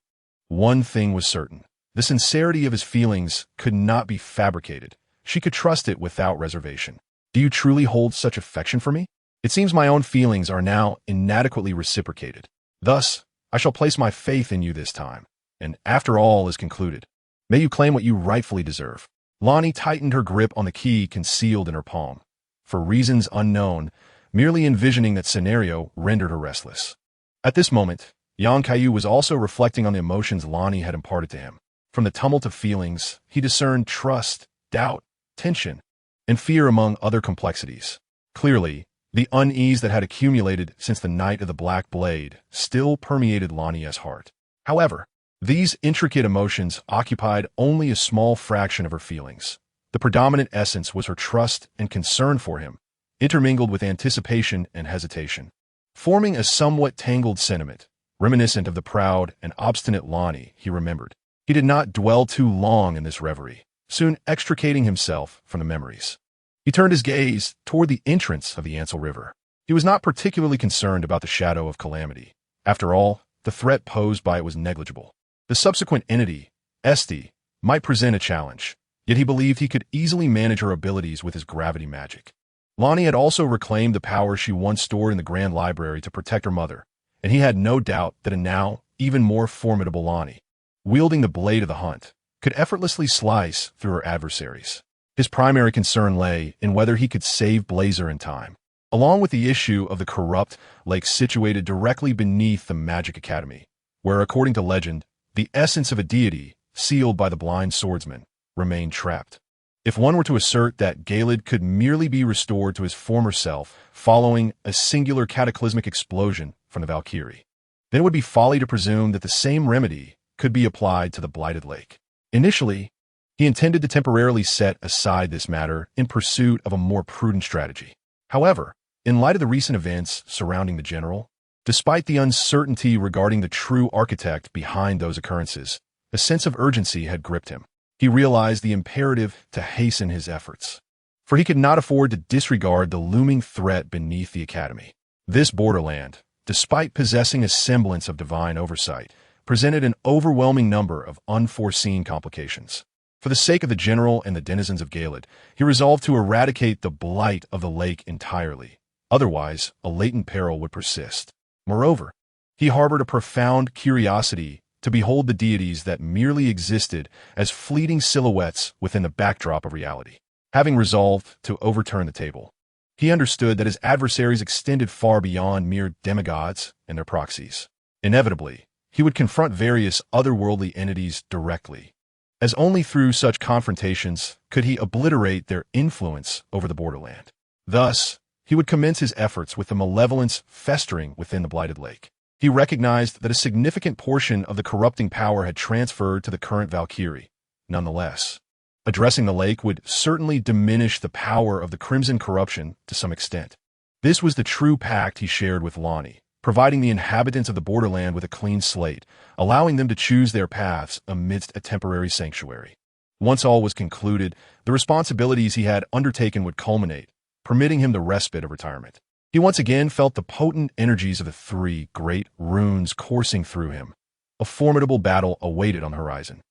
one thing was certain. The sincerity of his feelings could not be fabricated. She could trust it without reservation. Do you truly hold such affection for me? It seems my own feelings are now inadequately reciprocated. Thus, I shall place my faith in you this time, and after all is concluded, may you claim what you rightfully deserve. Lonnie tightened her grip on the key concealed in her palm. For reasons unknown, merely envisioning that scenario rendered her restless. At this moment, Kaiyu was also reflecting on the emotions Lonnie had imparted to him. From the tumult of feelings, he discerned trust, doubt, tension, and fear among other complexities. Clearly, the unease that had accumulated since the night of the Black Blade still permeated Lonnie's heart. However, these intricate emotions occupied only a small fraction of her feelings. The predominant essence was her trust and concern for him, intermingled with anticipation and hesitation, forming a somewhat tangled sentiment, reminiscent of the proud and obstinate Lonnie he remembered. He did not dwell too long in this reverie, soon extricating himself from the memories. He turned his gaze toward the entrance of the Ansel River. He was not particularly concerned about the shadow of calamity. After all, the threat posed by it was negligible. The subsequent entity, Esti, might present a challenge, yet he believed he could easily manage her abilities with his gravity magic. Lonnie had also reclaimed the power she once stored in the Grand Library to protect her mother, and he had no doubt that a now even more formidable Lonnie, wielding the blade of the hunt, could effortlessly slice through her adversaries. His primary concern lay in whether he could save Blazer in time, along with the issue of the corrupt lake situated directly beneath the Magic Academy, where, according to legend, the essence of a deity, sealed by the blind swordsman, remained trapped. If one were to assert that Galed could merely be restored to his former self following a singular cataclysmic explosion from the Valkyrie, then it would be folly to presume that the same remedy could be applied to the Blighted Lake. Initially, he intended to temporarily set aside this matter in pursuit of a more prudent strategy. However, in light of the recent events surrounding the general, despite the uncertainty regarding the true architect behind those occurrences, a sense of urgency had gripped him. He realized the imperative to hasten his efforts, for he could not afford to disregard the looming threat beneath the academy. This borderland, despite possessing a semblance of divine oversight, presented an overwhelming number of unforeseen complications. For the sake of the general and the denizens of Galed, he resolved to eradicate the blight of the lake entirely. Otherwise, a latent peril would persist. Moreover, he harbored a profound curiosity to behold the deities that merely existed as fleeting silhouettes within the backdrop of reality. Having resolved to overturn the table, he understood that his adversaries extended far beyond mere demigods and their proxies. Inevitably, he would confront various otherworldly entities directly, as only through such confrontations could he obliterate their influence over the borderland. Thus, he would commence his efforts with the malevolence festering within the Blighted Lake. He recognized that a significant portion of the corrupting power had transferred to the current Valkyrie. Nonetheless, addressing the lake would certainly diminish the power of the Crimson corruption to some extent. This was the true pact he shared with Lonnie, providing the inhabitants of the borderland with a clean slate, allowing them to choose their paths amidst a temporary sanctuary. Once all was concluded, the responsibilities he had undertaken would culminate, permitting him the respite of retirement. He once again felt the potent energies of the three great runes coursing through him. A formidable battle awaited on the horizon.